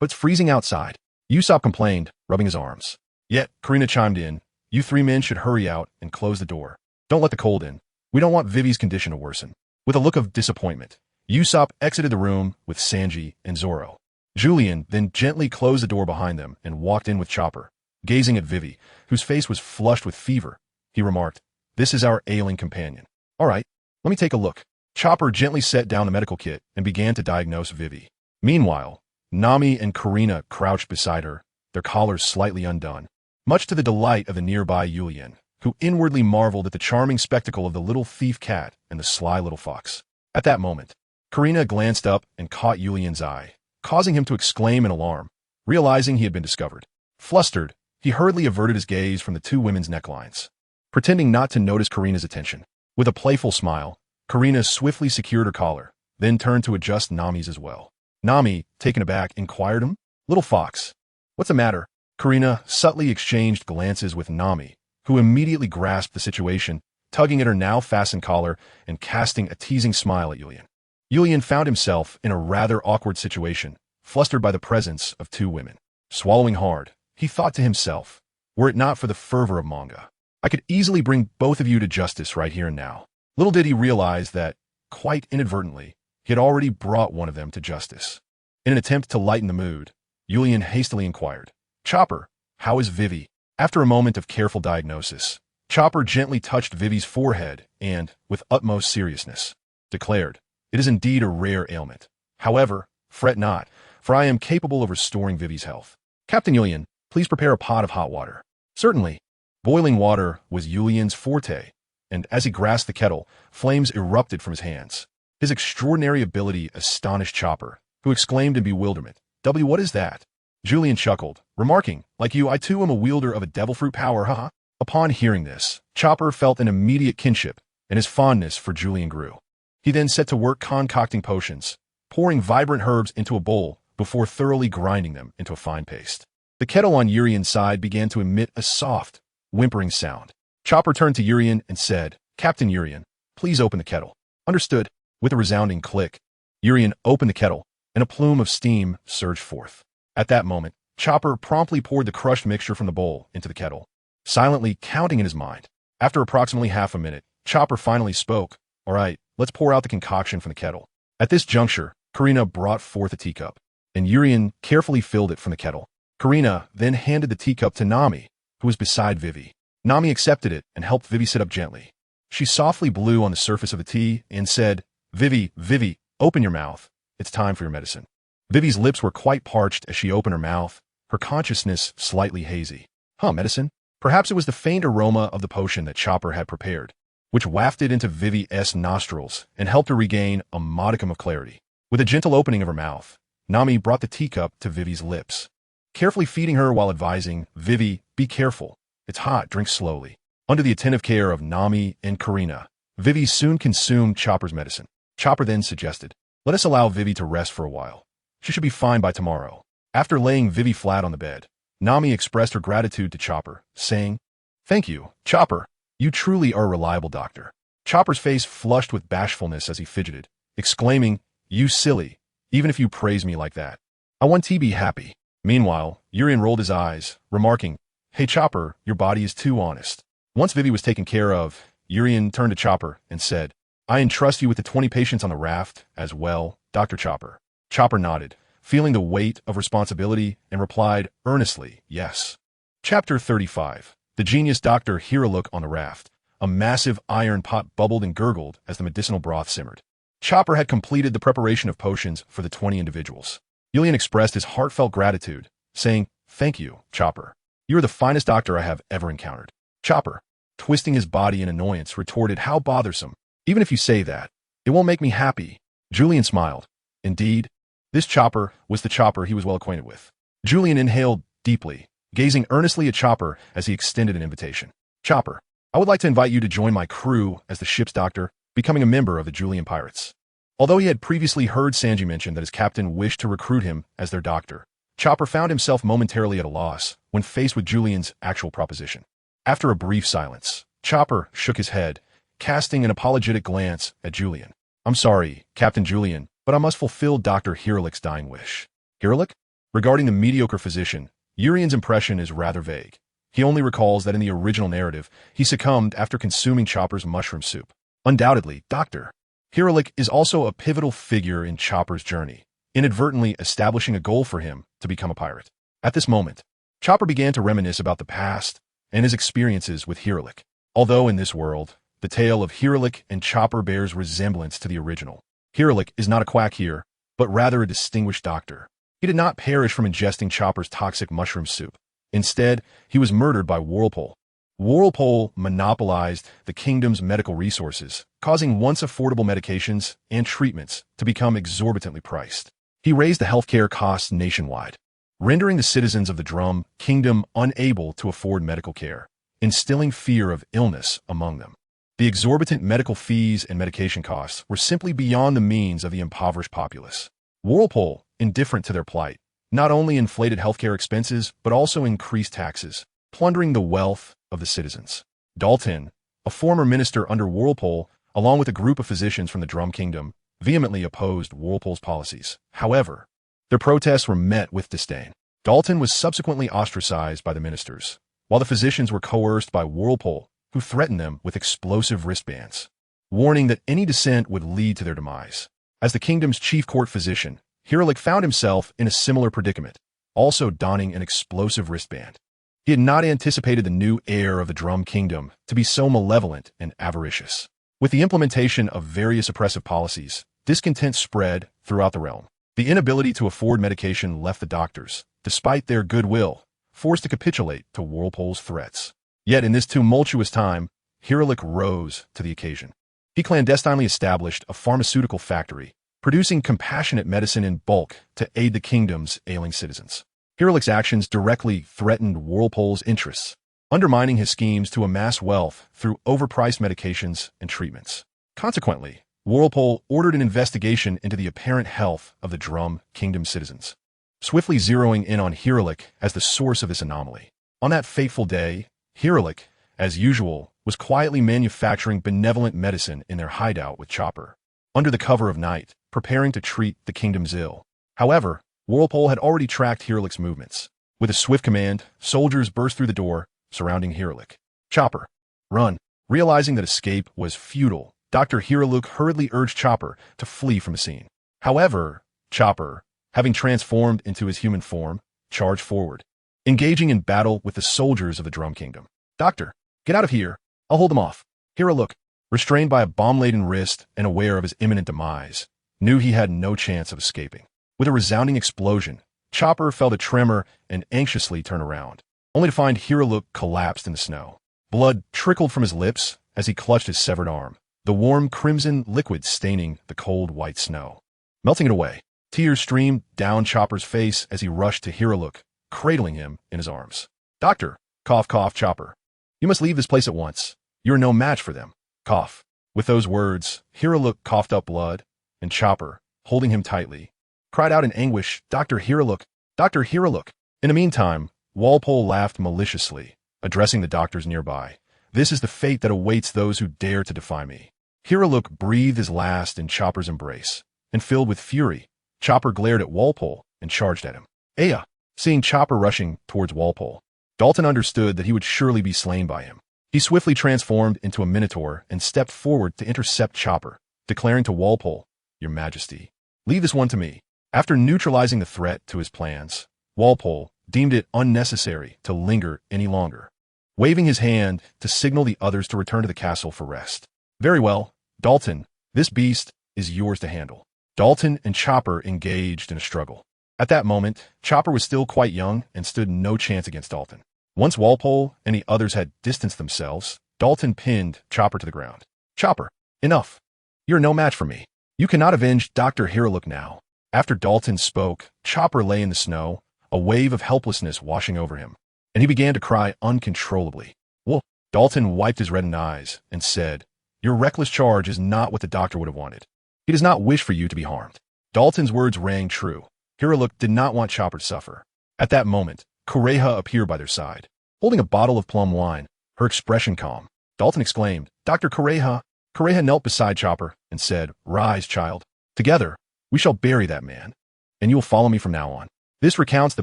but it's freezing outside," Usopp complained, rubbing his arms. Yet, Karina chimed in, "You three men should hurry out and close the door. Don't let the cold in. We don't want Vivi's condition to worsen." With a look of disappointment, Usopp exited the room with Sanji and Zoro. Julian then gently closed the door behind them and walked in with Chopper. Gazing at Vivi, whose face was flushed with fever, he remarked, "This is our ailing companion. All right, let me take a look." Chopper gently set down the medical kit and began to diagnose Vivi. Meanwhile, Nami and Karina crouched beside her, their collars slightly undone, much to the delight of the nearby Julian, who inwardly marveled at the charming spectacle of the little thief cat and the sly little fox. At that moment, Karina glanced up and caught Julian's eye, causing him to exclaim in alarm, realizing he had been discovered. Flustered, he hurriedly averted his gaze from the two women's necklines, pretending not to notice Karina's attention. With a playful smile, Karina swiftly secured her collar, then turned to adjust Nami's as well. Nami, taken aback, inquired him, "Little fox, what's the matter?" Karina subtly exchanged glances with Nami, who immediately grasped the situation, tugging at her now fastened collar and casting a teasing smile at Yulian. Yulian found himself in a rather awkward situation, flustered by the presence of two women. Swallowing hard, he thought to himself, were it not for the fervor of manga, I could easily bring both of you to justice right here and now. Little did he realize that, quite inadvertently, he had already brought one of them to justice. In an attempt to lighten the mood, Yulian hastily inquired, "Chopper, how is Vivi?" After a moment of careful diagnosis, Chopper gently touched Vivi's forehead and, with utmost seriousness, declared, "It is indeed a rare ailment. However, fret not, for I am capable of restoring Vivi's health. Captain Yulian, please prepare a pot of hot water." Certainly, boiling water was Yulian's forte, and as he grasped the kettle, flames erupted from his hands. His extraordinary ability astonished Chopper, who exclaimed in bewilderment, What is that?" Julian chuckled, remarking, "Like you, I too am a wielder of a devil fruit power, haha." Upon hearing this, Chopper felt an immediate kinship, and his fondness for Julian grew. He then set to work concocting potions, pouring vibrant herbs into a bowl before thoroughly grinding them into a fine paste. The kettle on Urian's side began to emit a soft, whimpering sound. Chopper turned to Urian and said, "Captain Urian, please open the kettle." "Understood." With a resounding click, Urian opened the kettle, and a plume of steam surged forth. At that moment, Chopper promptly poured the crushed mixture from the bowl into the kettle, silently counting in his mind. After approximately half a minute, Chopper finally spoke, "All right, let's pour out the concoction from the kettle." At this juncture, Karina brought forth a teacup, and Urian carefully filled it from the kettle. Karina then handed the teacup to Nami, who was beside Vivi. Nami accepted it and helped Vivi sit up gently. She softly blew on the surface of the tea and said, Vivi, open your mouth. It's time for your medicine." Vivi's lips were quite parched as she opened her mouth, her consciousness slightly hazy. Medicine? Perhaps it was the faint aroma of the potion that Chopper had prepared, which wafted into Vivi's nostrils and helped her regain a modicum of clarity. With a gentle opening of her mouth, Nami brought the teacup to Vivi's lips, carefully feeding her while advising, "Vivi, be careful. It's hot, drink slowly." Under the attentive care of Nami and Karina, Vivi soon consumed Chopper's medicine. Chopper then suggested, "Let us allow Vivi to rest for a while. She should be fine by tomorrow." After laying Vivi flat on the bed, Nami expressed her gratitude to Chopper, saying, "Thank you, Chopper. You truly are a reliable doctor." Chopper's face flushed with bashfulness as he fidgeted, exclaiming, "You silly, even if you praise me like that, I want to be happy." Meanwhile, Urian rolled his eyes, remarking, "Hey Chopper, your body is too honest." Once Vivi was taken care of, Urian turned to Chopper and said, "I entrust you with the 20 patients on the raft as well, Dr. Chopper." Chopper nodded, feeling the weight of responsibility, and replied earnestly, "Yes." Chapter 35. The genius Dr. Hiraluk on the raft. A massive iron pot bubbled and gurgled as the medicinal broth simmered. Chopper had completed the preparation of potions for the 20 individuals. Yulian expressed his heartfelt gratitude, saying, "Thank you, Chopper. You are the finest doctor I have ever encountered." Chopper, twisting his body in annoyance, retorted, "How bothersome. Even if you say that, it won't make me happy." Julian smiled. Indeed, this Chopper was the Chopper he was well acquainted with. Julian inhaled deeply, gazing earnestly at Chopper as he extended an invitation. "Chopper, I would like to invite you to join my crew as the ship's doctor, becoming a member of the Julian Pirates." Although he had previously heard Sanji mention that his captain wished to recruit him as their doctor, Chopper found himself momentarily at a loss when faced with Julian's actual proposition. After a brief silence, Chopper shook his head, casting an apologetic glance at Julian. "I'm sorry, Captain Julian, but I must fulfill Dr. Hiraluk's dying wish." Hiraluk? Regarding the mediocre physician, Urian's impression is rather vague. He only recalls that in the original narrative, he succumbed after consuming Chopper's mushroom soup. Undoubtedly, Dr. Hiraluk is also a pivotal figure in Chopper's journey, inadvertently establishing a goal for him to become a pirate. At this moment, Chopper began to reminisce about the past and his experiences with Hiraluk. Although in this world, the tale of Hiraluk and Chopper bears resemblance to the original, Hiraluk is not a quack here, but rather a distinguished doctor. He did not perish from ingesting Chopper's toxic mushroom soup. Instead, he was murdered by Whirlpool. Whirlpool monopolized the kingdom's medical resources, causing once affordable medications and treatments to become exorbitantly priced. He raised the healthcare costs nationwide, rendering the citizens of the Drum Kingdom unable to afford medical care, instilling fear of illness among them. The exorbitant medical fees and medication costs were simply beyond the means of the impoverished populace. Whirlpool, indifferent to their plight, not only inflated healthcare expenses but also increased taxes, plundering the wealth of the citizens. Dalton, a former minister under Whirlpool, along with a group of physicians from the Drum Kingdom, vehemently opposed Whirlpool's policies. However, their protests were met with disdain. Dalton was subsequently ostracized by the ministers, while the physicians were coerced by Whirlpool, who threatened them with explosive wristbands, warning that any dissent would lead to their demise. As the kingdom's chief court physician, Hiralik found himself in a similar predicament, also donning an explosive wristband. He had not anticipated the new heir of the Drum Kingdom to be so malevolent and avaricious. With the implementation of various oppressive policies, discontent spread throughout the realm. The inability to afford medication left the doctors, despite their goodwill, forced to capitulate to Whirlpool's threats. Yet in this tumultuous time, Hiralik rose to the occasion. He clandestinely established a pharmaceutical factory, producing compassionate medicine in bulk to aid the kingdom's ailing citizens. Hiralik's actions directly threatened Whirlpool's interests, undermining his schemes to amass wealth through overpriced medications and treatments. Consequently, Whirlpool ordered an investigation into the apparent health of the Drum Kingdom citizens, swiftly zeroing in on Hiralik as the source of this anomaly. On that fateful day, Hiralik, as usual, was quietly manufacturing benevolent medicine in their hideout with Chopper, under the cover of night, preparing to treat the kingdom's ill. However, Whirlpool had already tracked Hiralik's movements. With a swift command, soldiers burst through the door, surrounding Hiralik. Chopper, run! Realizing that escape was futile, Dr. Hiralik hurriedly urged Chopper to flee from the scene. However, Chopper, having transformed into his human form, charged forward, engaging in battle with the soldiers of the Drum Kingdom. Doctor, get out of here. I'll hold them off. Hiralik, restrained by a bomb-laden wrist and aware of his imminent demise, knew he had no chance of escaping. With a resounding explosion, Chopper felt a tremor and anxiously turned around, only to find Hiralik collapsed in the snow. Blood trickled from his lips as he clutched his severed arm, the warm crimson liquid staining the cold white snow. Melting it away, tears streamed down Chopper's face as he rushed to Hiralik, cradling him in his arms. Doctor, cough, cough, Chopper. You must leave this place at once. You are no match for them. Cough. With those words, Hiralik coughed up blood, and Chopper, holding him tightly, cried out in anguish, Dr. Hiralik, Dr. Hiralik. In the meantime, Whirlpool laughed maliciously, addressing the doctors nearby. This is the fate that awaits those who dare to defy me. Hiralik breathed his last in Chopper's embrace, and filled with fury, Chopper glared at Whirlpool and charged at him. Aya! Seeing Chopper rushing towards Whirlpool, Dalton understood that he would surely be slain by him. He swiftly transformed into a minotaur and stepped forward to intercept Chopper, declaring to Whirlpool, Your Majesty, leave this one to me. After neutralizing the threat to his plans, Whirlpool deemed it unnecessary to linger any longer, waving his hand to signal the others to return to the castle for rest. Very well, Dalton, this beast is yours to handle. Dalton and Chopper engaged in a struggle. At that moment, Chopper was still quite young and stood no chance against Dalton. Once Whirlpool and the others had distanced themselves, Dalton pinned Chopper to the ground. Chopper, enough. You're no match for me. You cannot avenge Dr. Hiralik now. After Dalton spoke, Chopper lay in the snow, a wave of helplessness washing over him, and he began to cry uncontrollably. Well, Dalton wiped his reddened eyes and said, Your reckless charge is not what the doctor would have wanted. He does not wish for you to be harmed. Dalton's words rang true. Hiralik did not want Chopper to suffer. At that moment, Kureha appeared by their side, holding a bottle of plum wine, her expression calm. Dalton exclaimed, Dr. Kureha. Kureha knelt beside Chopper and said, Rise, child. Together, we shall bury that man, and you will follow me from now on. This recounts the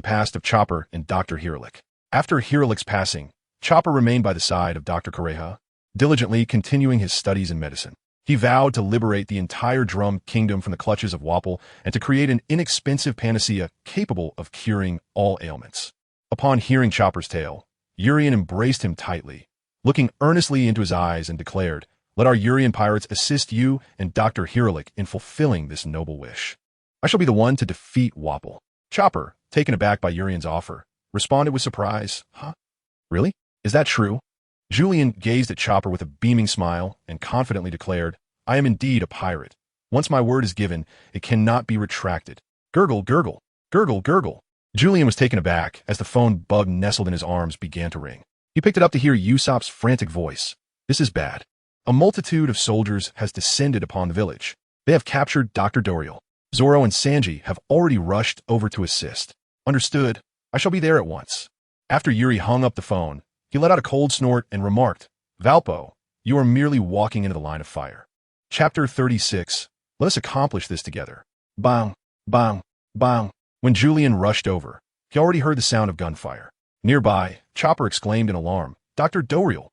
past of Chopper and Dr. Hiralik. After Hiralik's passing, Chopper remained by the side of Dr. Kureha, diligently continuing his studies in medicine. He vowed to liberate the entire Drum Kingdom from the clutches of Wapol and to create an inexpensive panacea capable of curing all ailments. Upon hearing Chopper's tale, Urien embraced him tightly, looking earnestly into his eyes and declared, Let our Urien pirates assist you and Dr. Hiralik in fulfilling this noble wish. I shall be the one to defeat Wapol. Chopper, taken aback by Urien's offer, responded with surprise, Huh? Really? Is that true? Julian gazed at Chopper with a beaming smile and confidently declared, I am indeed a pirate. Once my word is given, it cannot be retracted. Gurgle, gurgle, gurgle, gurgle. Julian was taken aback as the phone bug nestled in his arms began to ring. He picked it up to hear Usopp's frantic voice. This is bad. A multitude of soldiers has descended upon the village. They have captured Dr. Doriel. Zoro and Sanji have already rushed over to assist. Understood. I shall be there at once. After Yuri hung up the phone, he let out a cold snort and remarked, Valpo, you are merely walking into the line of fire. Chapter 36. Let us accomplish this together. Bang, bang, bang. When Julian rushed over, he already heard the sound of gunfire. Nearby, Chopper exclaimed in alarm, Dr. Doriel.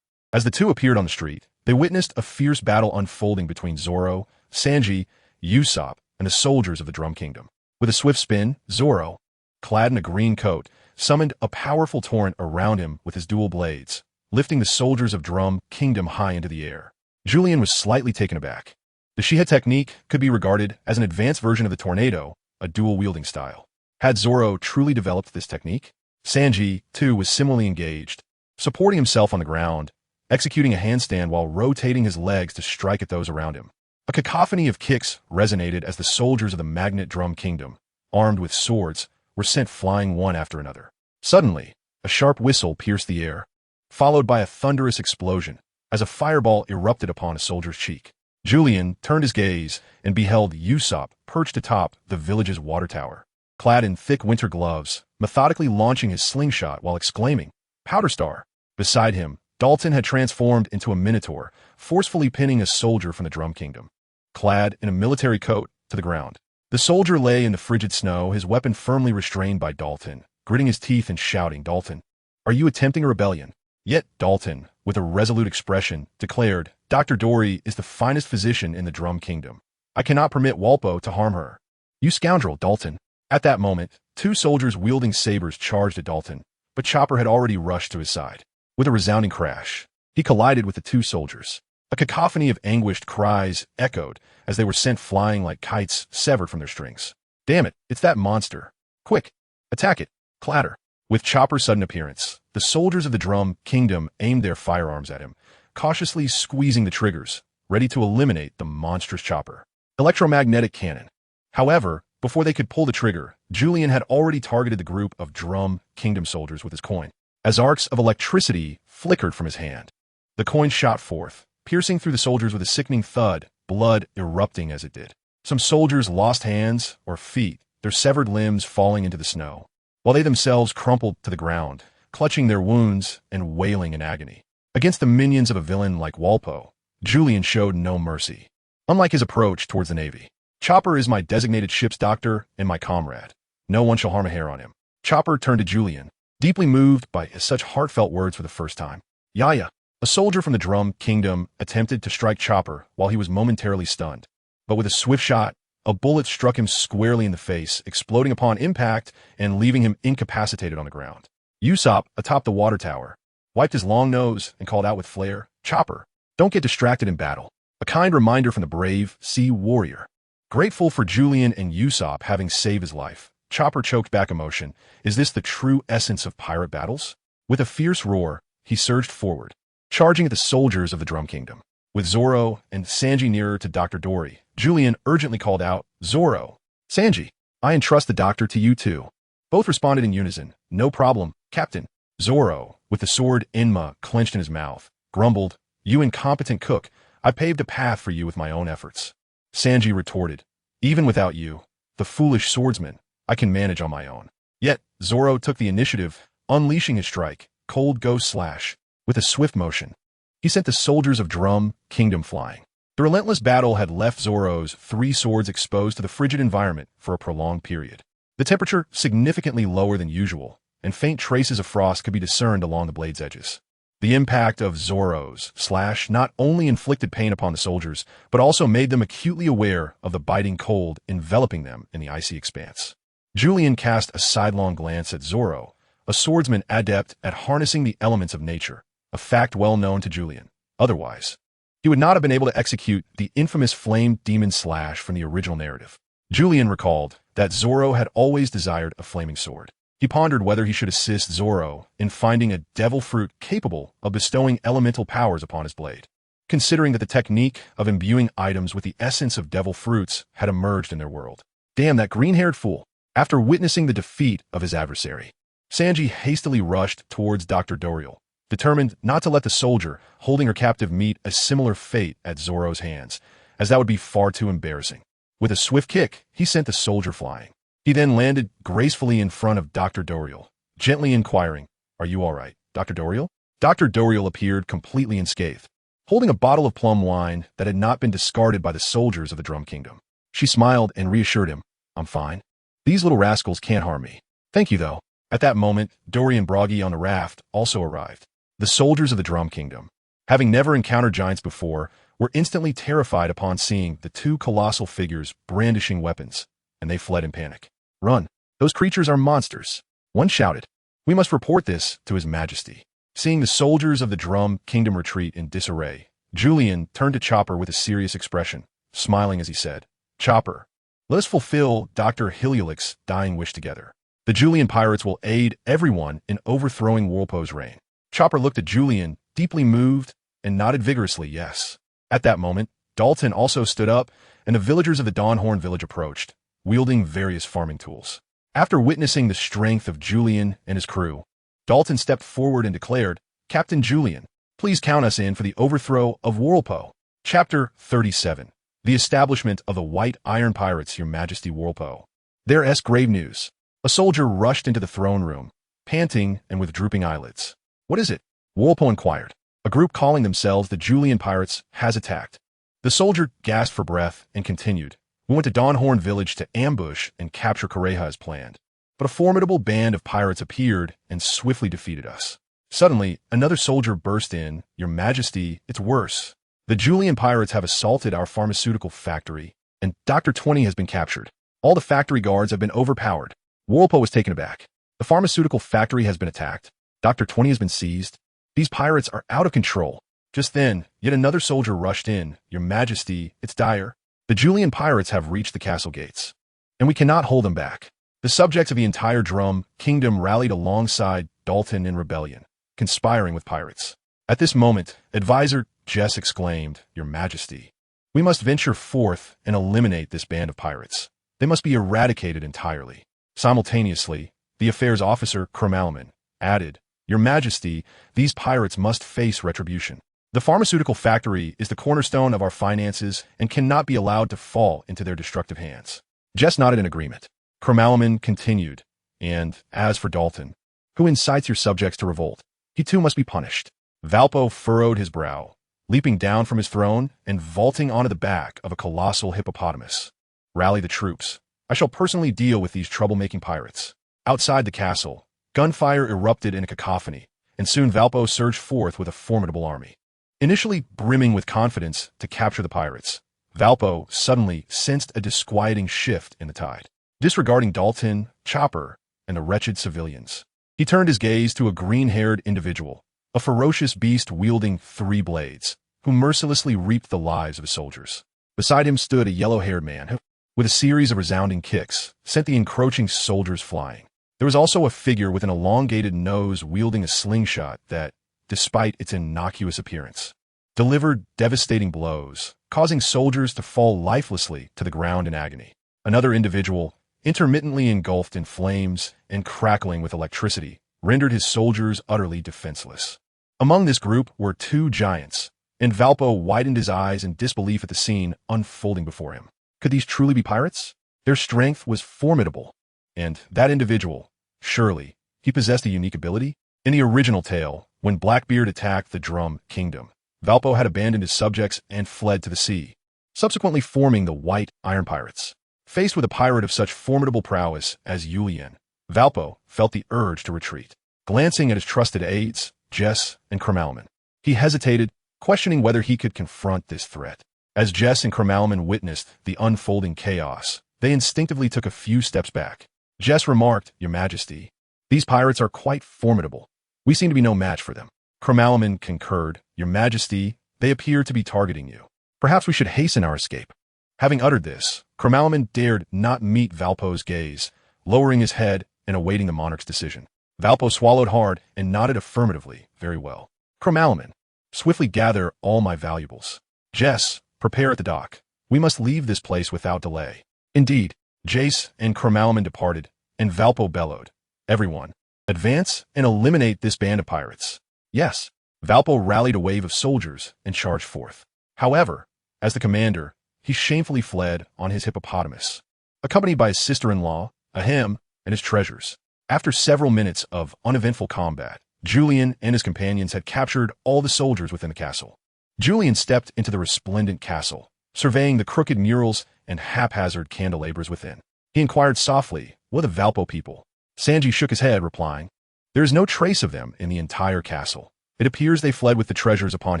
As the two appeared on the street, they witnessed a fierce battle unfolding between Zoro, Sanji, Usopp, and the soldiers of the Drum Kingdom. With a swift spin, Zoro, clad in a green coat, summoned a powerful torrent around him with his dual blades, lifting the soldiers of Drum Kingdom high into the air. Julian was slightly taken aback. The Shiha technique could be regarded as an advanced version of the tornado, a dual-wielding style. Had Zoro truly developed this technique? Sanji, too, was similarly engaged, supporting himself on the ground, executing a handstand while rotating his legs to strike at those around him. A cacophony of kicks resonated as the soldiers of the Magnet Drum Kingdom, armed with swords, were sent flying one after another. Suddenly, a sharp whistle pierced the air, followed by a thunderous explosion as a fireball erupted upon a soldier's cheek. Julian turned his gaze and beheld Usopp perched atop the village's water tower, clad in thick winter gloves, methodically launching his slingshot while exclaiming, Powder Star! Beside him, Dalton had transformed into a minotaur, forcefully pinning a soldier from the Drum Kingdom, clad in a military coat, to the ground. The soldier lay in the frigid snow, his weapon firmly restrained by Dalton, gritting his teeth and shouting, Dalton, are you attempting a rebellion? Yet Dalton, with a resolute expression, declared, Dr. Dory is the finest physician in the Drum Kingdom. I cannot permit Walpo to harm her. You scoundrel, Dalton. At that moment, two soldiers wielding sabers charged at Dalton, but Chopper had already rushed to his side. With a resounding crash, he collided with the two soldiers. A cacophony of anguished cries echoed as they were sent flying like kites severed from their strings. Damn it, it's that monster. Quick, attack it. Clatter. With Chopper's sudden appearance, the soldiers of the Drum Kingdom aimed their firearms at him, cautiously squeezing the triggers, ready to eliminate the monstrous Chopper. Electromagnetic cannon. However, before they could pull the trigger, Julian had already targeted the group of Drum Kingdom soldiers with his coin. As arcs of electricity flickered from his hand, the coin shot forth, piercing through the soldiers with a sickening thud, blood erupting as it did. Some soldiers lost hands or feet, their severed limbs falling into the snow, while they themselves crumpled to the ground, clutching their wounds and wailing in agony. Against the minions of a villain like Walpo, Julian showed no mercy. Unlike his approach towards the Navy, Chopper is my designated ship's doctor and my comrade. No one shall harm a hair on him. Chopper turned to Julian, deeply moved by such heartfelt words for the first time. Yaya, a soldier from the Drum Kingdom, attempted to strike Chopper while he was momentarily stunned. But with a swift shot, a bullet struck him squarely in the face, exploding upon impact and leaving him incapacitated on the ground. Usopp, atop the water tower, wiped his long nose and called out with flair, Chopper, don't get distracted in battle. A kind reminder from the brave sea warrior. Grateful for Julian and Usopp having saved his life, Chopper choked back emotion. Is this the true essence of pirate battles? With a fierce roar, he surged forward, charging at the soldiers of the Drum Kingdom. With Zoro and Sanji nearer to Dr. Dory, Julian urgently called out, Zoro, Sanji, I entrust the doctor to you too. Both responded in unison, no problem, Captain. Zoro, with the sword Enma clenched in his mouth, grumbled, You incompetent cook, I paved a path for you with my own efforts. Sanji retorted, Even without you, the foolish swordsman, I can manage on my own. Yet, Zoro took the initiative, unleashing his strike, Cold Ghost Slash. With a swift motion, he sent the soldiers of Drum Kingdom flying. The relentless battle had left Zoro's three swords exposed to the frigid environment for a prolonged period. The temperature significantly lower than usual, and faint traces of frost could be discerned along the blade's edges. The impact of Zoro's slash not only inflicted pain upon the soldiers, but also made them acutely aware of the biting cold enveloping them in the icy expanse. Julian cast a sidelong glance at Zoro, a swordsman adept at harnessing the elements of nature, a fact well known to Julian. Otherwise, he would not have been able to execute the infamous flame demon slash from the original narrative. Julian recalled that Zoro had always desired a flaming sword. He pondered whether he should assist Zoro in finding a devil fruit capable of bestowing elemental powers upon his blade, considering that the technique of imbuing items with the essence of devil fruits had emerged in their world. Damn that green-haired fool! After witnessing the defeat of his adversary, Sanji hastily rushed towards Dr. Doriel, determined not to let the soldier holding her captive meet a similar fate at Zoro's hands, as that would be far too embarrassing. With a swift kick, he sent the soldier flying. He then landed gracefully in front of Dr. Doriel, gently inquiring, "Are you all right, Dr. Doriel?" Dr. Doriel appeared completely unscathed, holding a bottle of plum wine that had not been discarded by the soldiers of the Drum Kingdom. She smiled and reassured him, "I'm fine. These little rascals can't harm me. Thank you, though." At that moment, Dory and Buggy on the raft also arrived. The soldiers of the Drum Kingdom, having never encountered giants before, were instantly terrified upon seeing the two colossal figures brandishing weapons, and they fled in panic. "Run! Those creatures are monsters!" One shouted. "We must report this to His Majesty." Seeing the soldiers of the Drum Kingdom retreat in disarray, Julian turned to Chopper with a serious expression, smiling as he said, "Chopper, let us fulfill Dr. Hiliulik's dying wish together. The Julian pirates will aid everyone in overthrowing Wolpo's reign." Chopper looked at Julian, deeply moved, and nodded vigorously, yes. At that moment, Dalton also stood up, and the villagers of the Dawnhorn village approached, wielding various farming tools. After witnessing the strength of Julian and his crew, Dalton stepped forward and declared, "Captain Julian, please count us in for the overthrow of Wolpo." Chapter 37. The Establishment of the White Iron Pirates, Your Majesty Wolpo. There's grave news. A soldier rushed into the throne room, panting and with drooping eyelids. "What is it?" Wolpo inquired. "A group calling themselves the Julian Pirates has attacked." The soldier gasped for breath and continued, "We went to Dawnhorn village to ambush and capture Kareha as planned. But a formidable band of pirates appeared and swiftly defeated us." Suddenly, another soldier burst in, "Your Majesty, it's worse. The Julian pirates have assaulted our pharmaceutical factory, and Dr. 20 has been captured. All the factory guards have been overpowered." Wolpo was taken aback. "The pharmaceutical factory has been attacked. Dr. 20 has been seized. These pirates are out of control." Just then, yet another soldier rushed in, "Your Majesty, it's dire. The Julian pirates have reached the castle gates, and we cannot hold them back." The subjects of the entire Drum Kingdom rallied alongside Dalton in rebellion, conspiring with pirates. At this moment, Advisor Jess exclaimed, "Your Majesty, we must venture forth and eliminate this band of pirates. They must be eradicated entirely." Simultaneously, the affairs officer, Crocodile, added, "Your Majesty, these pirates must face retribution. The pharmaceutical factory is the cornerstone of our finances and cannot be allowed to fall into their destructive hands." Jess nodded in agreement. Crocodile continued, "And as for Dalton, who incites your subjects to revolt, he too must be punished." Valpo furrowed his brow, leaping down from his throne and vaulting onto the back of a colossal hippopotamus. "Rally the troops. I shall personally deal with these troublemaking pirates." Outside the castle, gunfire erupted in a cacophony, and soon Valpo surged forth with a formidable army. Initially brimming with confidence to capture the pirates, Valpo suddenly sensed a disquieting shift in the tide. Disregarding Dalton, Chopper, and the wretched civilians, he turned his gaze to a green-haired individual, a ferocious beast wielding 3 blades, who mercilessly reaped the lives of his soldiers. Beside him stood a yellow-haired man who, with a series of resounding kicks, sent the encroaching soldiers flying. There was also a figure with an elongated nose wielding a slingshot that, despite its innocuous appearance, delivered devastating blows, causing soldiers to fall lifelessly to the ground in agony. Another individual, intermittently engulfed in flames and crackling with electricity, rendered his soldiers utterly defenseless. Among this group were 2 giants, and Valpo widened his eyes in disbelief at the scene unfolding before him. Could these truly be pirates? Their strength was formidable, and that individual, surely, he possessed a unique ability? In the original tale, when Blackbeard attacked the Drum Kingdom, Valpo had abandoned his subjects and fled to the sea, subsequently forming the White Iron Pirates. Faced with a pirate of such formidable prowess as Julian, Valpo felt the urge to retreat. Glancing at his trusted aides, Jess and Crocodile, he hesitated, questioning whether he could confront this threat. As Jess and Crocodile witnessed the unfolding chaos, they instinctively took a few steps back. Jess remarked, "Your Majesty, these pirates are quite formidable. We seem to be no match for them." Crocodile concurred, "Your Majesty, they appear to be targeting you. Perhaps we should hasten our escape." Having uttered this, Crocodile dared not meet Valpo's gaze, lowering his head and awaiting the monarch's decision. Valpo swallowed hard and nodded affirmatively, "Very well. Crocodile, swiftly gather all my valuables. Jess, prepare at the dock. We must leave this place without delay." Indeed, Jace and Crocodile departed, and Valpo bellowed, "Everyone, advance and eliminate this band of pirates." Yes. Valpo rallied a wave of soldiers and charged forth. However, as the commander, he shamefully fled on his hippopotamus, accompanied by his sister-in-law, a him, and his treasures. After several minutes of uneventful combat, Julian and his companions had captured all the soldiers within the castle. Julian stepped into the resplendent castle, surveying the crooked murals and haphazard candelabras within. He inquired softly, "What are the Valpo people?" Sanji shook his head, replying, "There is no trace of them in the entire castle. It appears they fled with the treasures upon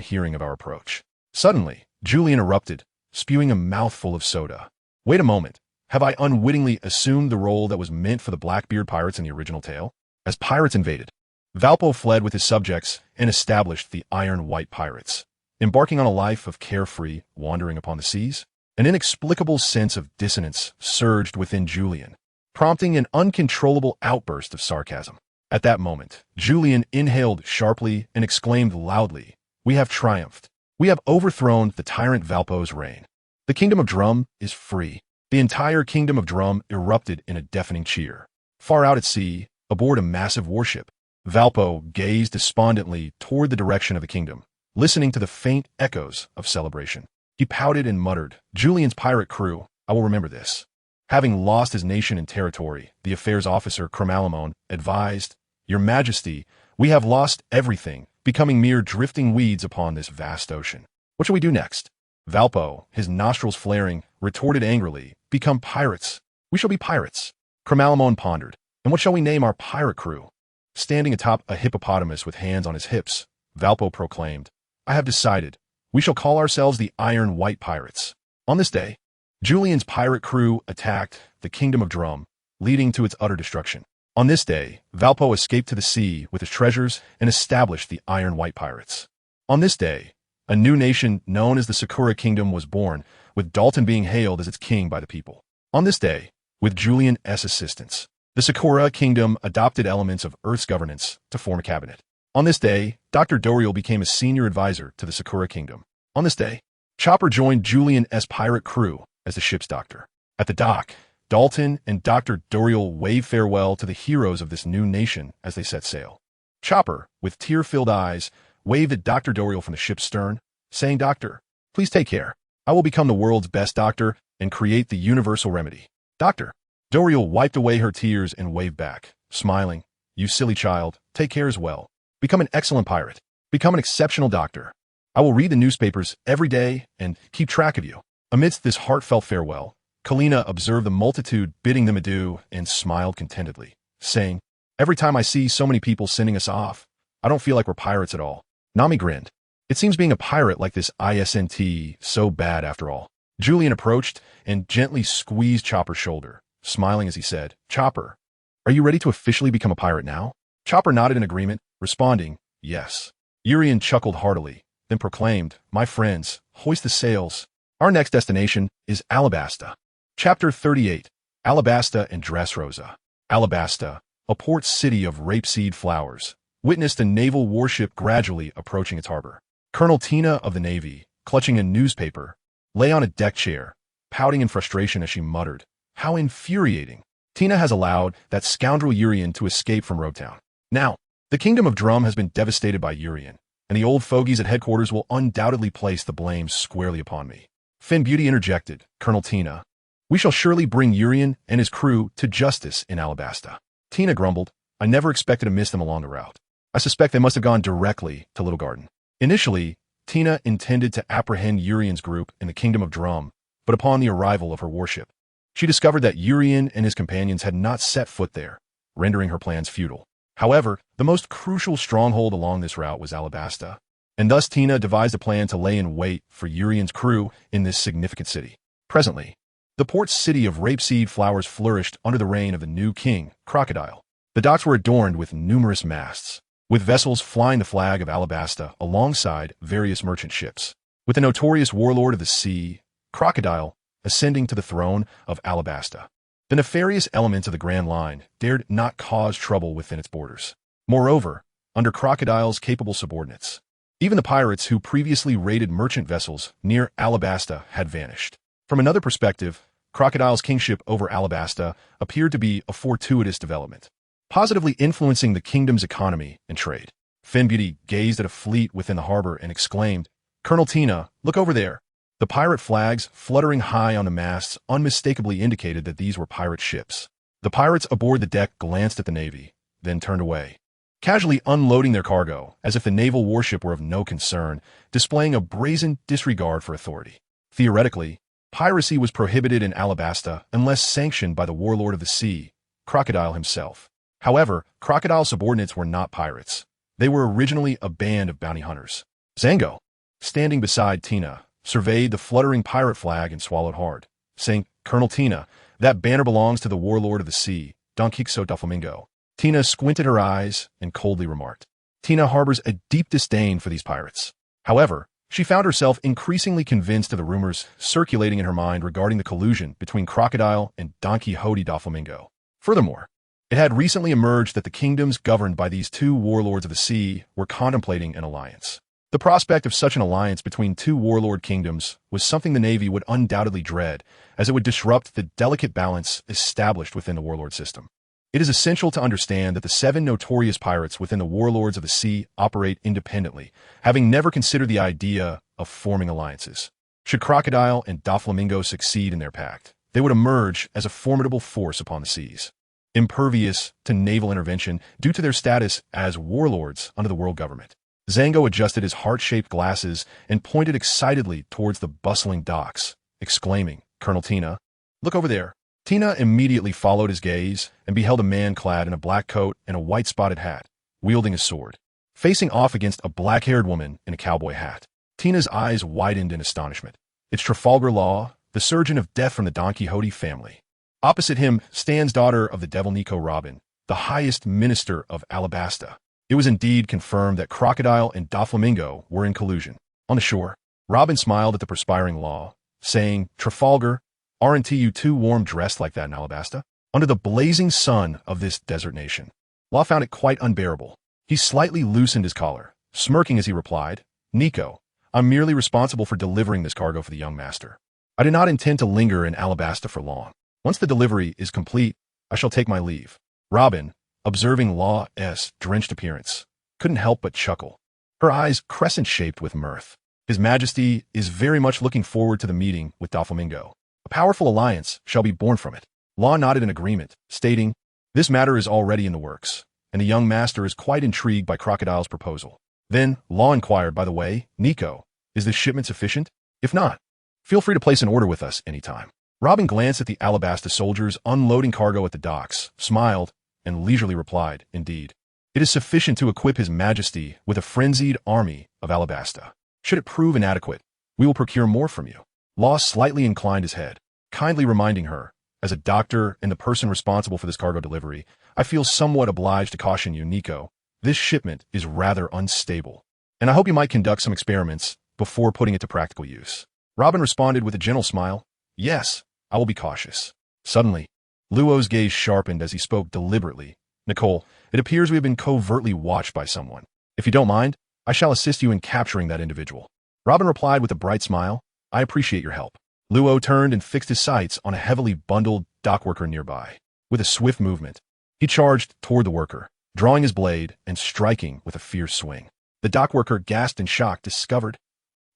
hearing of our approach." Suddenly, Julian erupted, spewing a mouthful of soda. "Wait a moment. Have I unwittingly assumed the role that was meant for the Blackbeard pirates in the original tale?" As pirates invaded, Valpo fled with his subjects and established the Iron White Pirates, embarking on a life of carefree wandering upon the seas. An inexplicable sense of dissonance surged within Julian, prompting an uncontrollable outburst of sarcasm. At that moment, Julian inhaled sharply and exclaimed loudly, "We have triumphed. We have overthrown the tyrant Valpo's reign. The Kingdom of Drum is free." The entire Kingdom of Drum erupted in a deafening cheer. Far out at sea, aboard a massive warship, Valpo gazed despondently toward the direction of the kingdom, listening to the faint echoes of celebration. He pouted and muttered, "Julian's pirate crew, I will remember this." Having lost his nation and territory, the affairs officer Crocodile advised, "Your Majesty, we have lost everything, becoming mere drifting weeds upon this vast ocean. What shall we do next?" Valpo, his nostrils flaring, retorted angrily, "Become pirates. We shall be pirates." Crocodile pondered, "And what shall we name our pirate crew?" Standing atop a hippopotamus with hands on his hips, Valpo proclaimed, "I have decided. We shall call ourselves the Iron White Pirates." On this day, Julian's pirate crew attacked the Kingdom of Drum, leading to its utter destruction. On this day, Valpo escaped to the sea with his treasures and established the Iron White Pirates. On this day, a new nation known as the Sakura Kingdom was born, with Dalton being hailed as its king by the people. On this day, with Julian's assistance, the Sakura Kingdom adopted elements of Earth's governance to form a cabinet. On this day, Dr. Dorial became a senior advisor to the Sakura Kingdom. On this day, Chopper joined Julian's pirate crew as the ship's doctor. At the dock, Dalton and Dr. Dorial waved farewell to the heroes of this new nation as they set sail. Chopper, with tear-filled eyes, waved at Dr. Dorial from the ship's stern, saying, "Doctor, please take care. I will become the world's best doctor and create the universal remedy." Dr. Dorial wiped away her tears and waved back, smiling, "You silly child, take care as well. Become an excellent pirate. Become an exceptional doctor. I will read the newspapers every day and keep track of you." Amidst this heartfelt farewell, Kalina observed the multitude bidding them adieu and smiled contentedly, saying, "Every time I see so many people sending us off, I don't feel like we're pirates at all." Nami grinned. "It seems being a pirate like this isn't so bad after all." Julian approached and gently squeezed Chopper's shoulder, smiling as he said, "Chopper, are you ready to officially become a pirate now?" Chopper nodded in agreement, responding, "Yes." Urian chuckled heartily, then proclaimed, "My friends, hoist the sails. Our next destination is Alabasta." Chapter 38, Alabasta and Dressrosa. Alabasta, a port city of rapeseed flowers, witnessed a naval warship gradually approaching its harbor. Colonel Tina of the Navy, clutching a newspaper, lay on a deck chair, pouting in frustration as she muttered, "How infuriating. Tina has allowed that scoundrel Urian to escape from Roadtown. Now, the Kingdom of Drum has been devastated by Urian, and the old fogies at headquarters will undoubtedly place the blame squarely upon me." Finn Beauty interjected, "Colonel Tina, we shall surely bring Urian and his crew to justice in Alabasta." Tina grumbled, "I never expected to miss them along the route. I suspect they must have gone directly to Little Garden." Initially, Tina intended to apprehend Urian's group in the Kingdom of Drum, but upon the arrival of her warship, she discovered that Urian and his companions had not set foot there, rendering her plans futile. However, the most crucial stronghold along this route was Alabasta, and thus Tina devised a plan to lay in wait for Urian's crew in this significant city. Presently, the port city of rapeseed flowers flourished under the reign of the new king, Crocodile. The docks were adorned with numerous masts, with vessels flying the flag of Alabasta alongside various merchant ships, with the notorious warlord of the sea, Crocodile, ascending to the throne of Alabasta. The nefarious elements of the Grand Line dared not cause trouble within its borders. Moreover, under Crocodile's capable subordinates, even the pirates who previously raided merchant vessels near Alabasta had vanished. From another perspective, Crocodile's kingship over Alabasta appeared to be a fortuitous development, positively influencing the kingdom's economy and trade. Finn Beauty gazed at a fleet within the harbor and exclaimed, "Colonel Tina, look over there." The pirate flags fluttering high on the masts unmistakably indicated that these were pirate ships. The pirates aboard the deck glanced at the Navy, then turned away, casually unloading their cargo as if the naval warship were of no concern, displaying a brazen disregard for authority. Theoretically, piracy was prohibited in Alabasta unless sanctioned by the warlord of the sea, Crocodile himself. However, Crocodile's subordinates were not pirates. They were originally a band of bounty hunters. Zango, standing beside Tina, surveyed the fluttering pirate flag and swallowed hard, saying, "Colonel Tina, that banner belongs to the warlord of the sea, Don Quixote Doflamingo." Tina squinted her eyes and coldly remarked, "Tina harbors a deep disdain for these pirates." However, she found herself increasingly convinced of the rumors circulating in her mind regarding the collusion between Crocodile and Don Quixote Doflamingo. Furthermore, it had recently emerged that the kingdoms governed by these two warlords of the sea were contemplating an alliance. The prospect of such an alliance between two warlord kingdoms was something the Navy would undoubtedly dread, as it would disrupt the delicate balance established within the warlord system. It is essential to understand that the 7 notorious pirates within the warlords of the sea operate independently, having never considered the idea of forming alliances. Should Crocodile and Doflamingo succeed in their pact, they would emerge as a formidable force upon the seas, impervious to naval intervention due to their status as warlords under the world government. Zango adjusted his heart-shaped glasses and pointed excitedly towards the bustling docks, exclaiming, "Colonel Tina, look over there." Tina immediately followed his gaze and beheld a man clad in a black coat and a white spotted hat, wielding a sword, facing off against a black-haired woman in a cowboy hat. Tina's eyes widened in astonishment. It's Trafalgar Law, the surgeon of death from the Don Quixote family. Opposite him stands daughter of the devil Nico Robin, the highest minister of Alabasta. It was indeed confirmed that Crocodile and Doflamingo were in collusion. On the shore, Robin smiled at the perspiring Law, saying, "Trafalgar, aren't you too warm dressed like that in Alabasta? Under the blazing sun of this desert nation." Law found it quite unbearable. He slightly loosened his collar, smirking as he replied, "Nico, I'm merely responsible for delivering this cargo for the young master. I do not intend to linger in Alabasta for long. Once the delivery is complete, I shall take my leave." Robin, observing Law's drenched appearance, couldn't help but chuckle, her eyes crescent-shaped with mirth. His Majesty is very much looking forward to the meeting with Doflamingo. A powerful alliance shall be born from it. Law nodded in agreement, stating, "This matter is already in the works, and the young master is quite intrigued by Crocodile's proposal." Then Law inquired, "By the way, Nico, is this shipment sufficient? If not, feel free to place an order with us anytime." Robin glanced at the Alabasta soldiers unloading cargo at the docks, smiled, and leisurely replied, "Indeed, it is sufficient to equip His Majesty with a frenzied army of Alabasta. Should it prove inadequate, we will procure more from you." Law slightly inclined his head, kindly reminding her, "As a doctor and the person responsible for this cargo delivery, I feel somewhat obliged to caution you, Nico. This shipment is rather unstable, and I hope you might conduct some experiments before putting it to practical use." Robin responded with a gentle smile, "Yes, I will be cautious." Suddenly, Luo's gaze sharpened as he spoke deliberately. "Nicole, it appears we have been covertly watched by someone. If you don't mind, I shall assist you in capturing that individual." Robin replied with a bright smile, "I appreciate your help." Luo turned and fixed his sights on a heavily bundled dockworker nearby. With a swift movement, he charged toward the worker, drawing his blade and striking with a fierce swing. The dockworker, gasped in shock, discovered,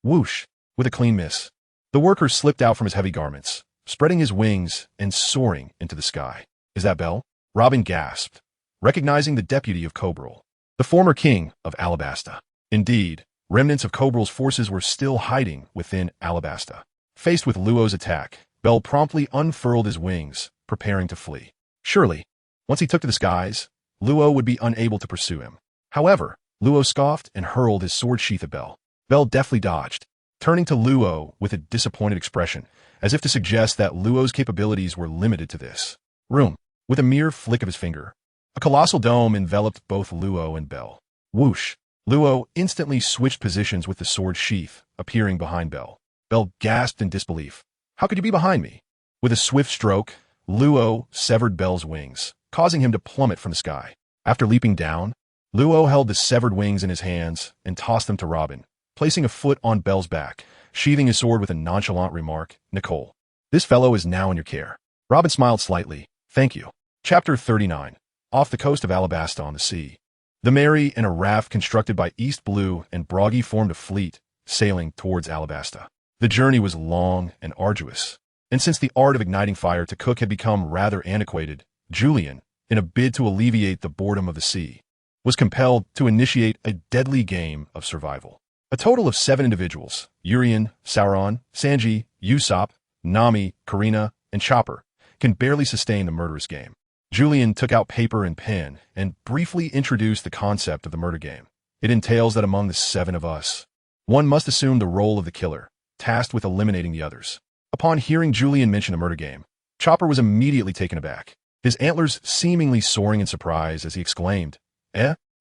whoosh, with a clean miss. The worker slipped out from his heavy garments, spreading his wings and soaring into the sky. "Is that Bell?" Robin gasped, recognizing the deputy of Cobril, the former king of Alabasta. Indeed, remnants of Cobril's forces were still hiding within Alabasta. Faced with Luo's attack, Bell promptly unfurled his wings, preparing to flee. Surely, once he took to the skies, Luo would be unable to pursue him. However, Luo scoffed and hurled his sword sheath at Bell. Bell deftly dodged, turning to Luo with a disappointed expression, as if to suggest that Luo's capabilities were limited to this room. With a mere flick of his finger, a colossal dome enveloped both Luo and Bell. Whoosh! Luo instantly switched positions with the sword sheath, appearing behind Bell. Bell gasped in disbelief. "How could you be behind me?" With a swift stroke, Luo severed Bell's wings, causing him to plummet from the sky. After leaping down, Luo held the severed wings in his hands and tossed them to Robin, placing a foot on Bell's back, sheathing his sword with a nonchalant remark, "Nicole, this fellow is now in your care." Robin smiled slightly. "Thank you." Chapter 39. Off the coast of Alabasta on the sea. The Mary and a raft constructed by East Blue and Buggy formed a fleet, sailing towards Alabasta. The journey was long and arduous, and since the art of igniting fire to cook had become rather antiquated, Julian, in a bid to alleviate the boredom of the sea, was compelled to initiate a deadly game of survival. A total of 7 individuals, Urien, Sauron, Sanji, Usopp, Nami, Karina, and Chopper, can barely sustain the murderous game. Julian took out paper and pen and briefly introduced the concept of the murder game. It entails that among the 7 of us, one must assume the role of the killer, tasked with eliminating the others. Upon hearing Julian mention the murder game, Chopper was immediately taken aback, his antlers seemingly soaring in surprise as he exclaimed,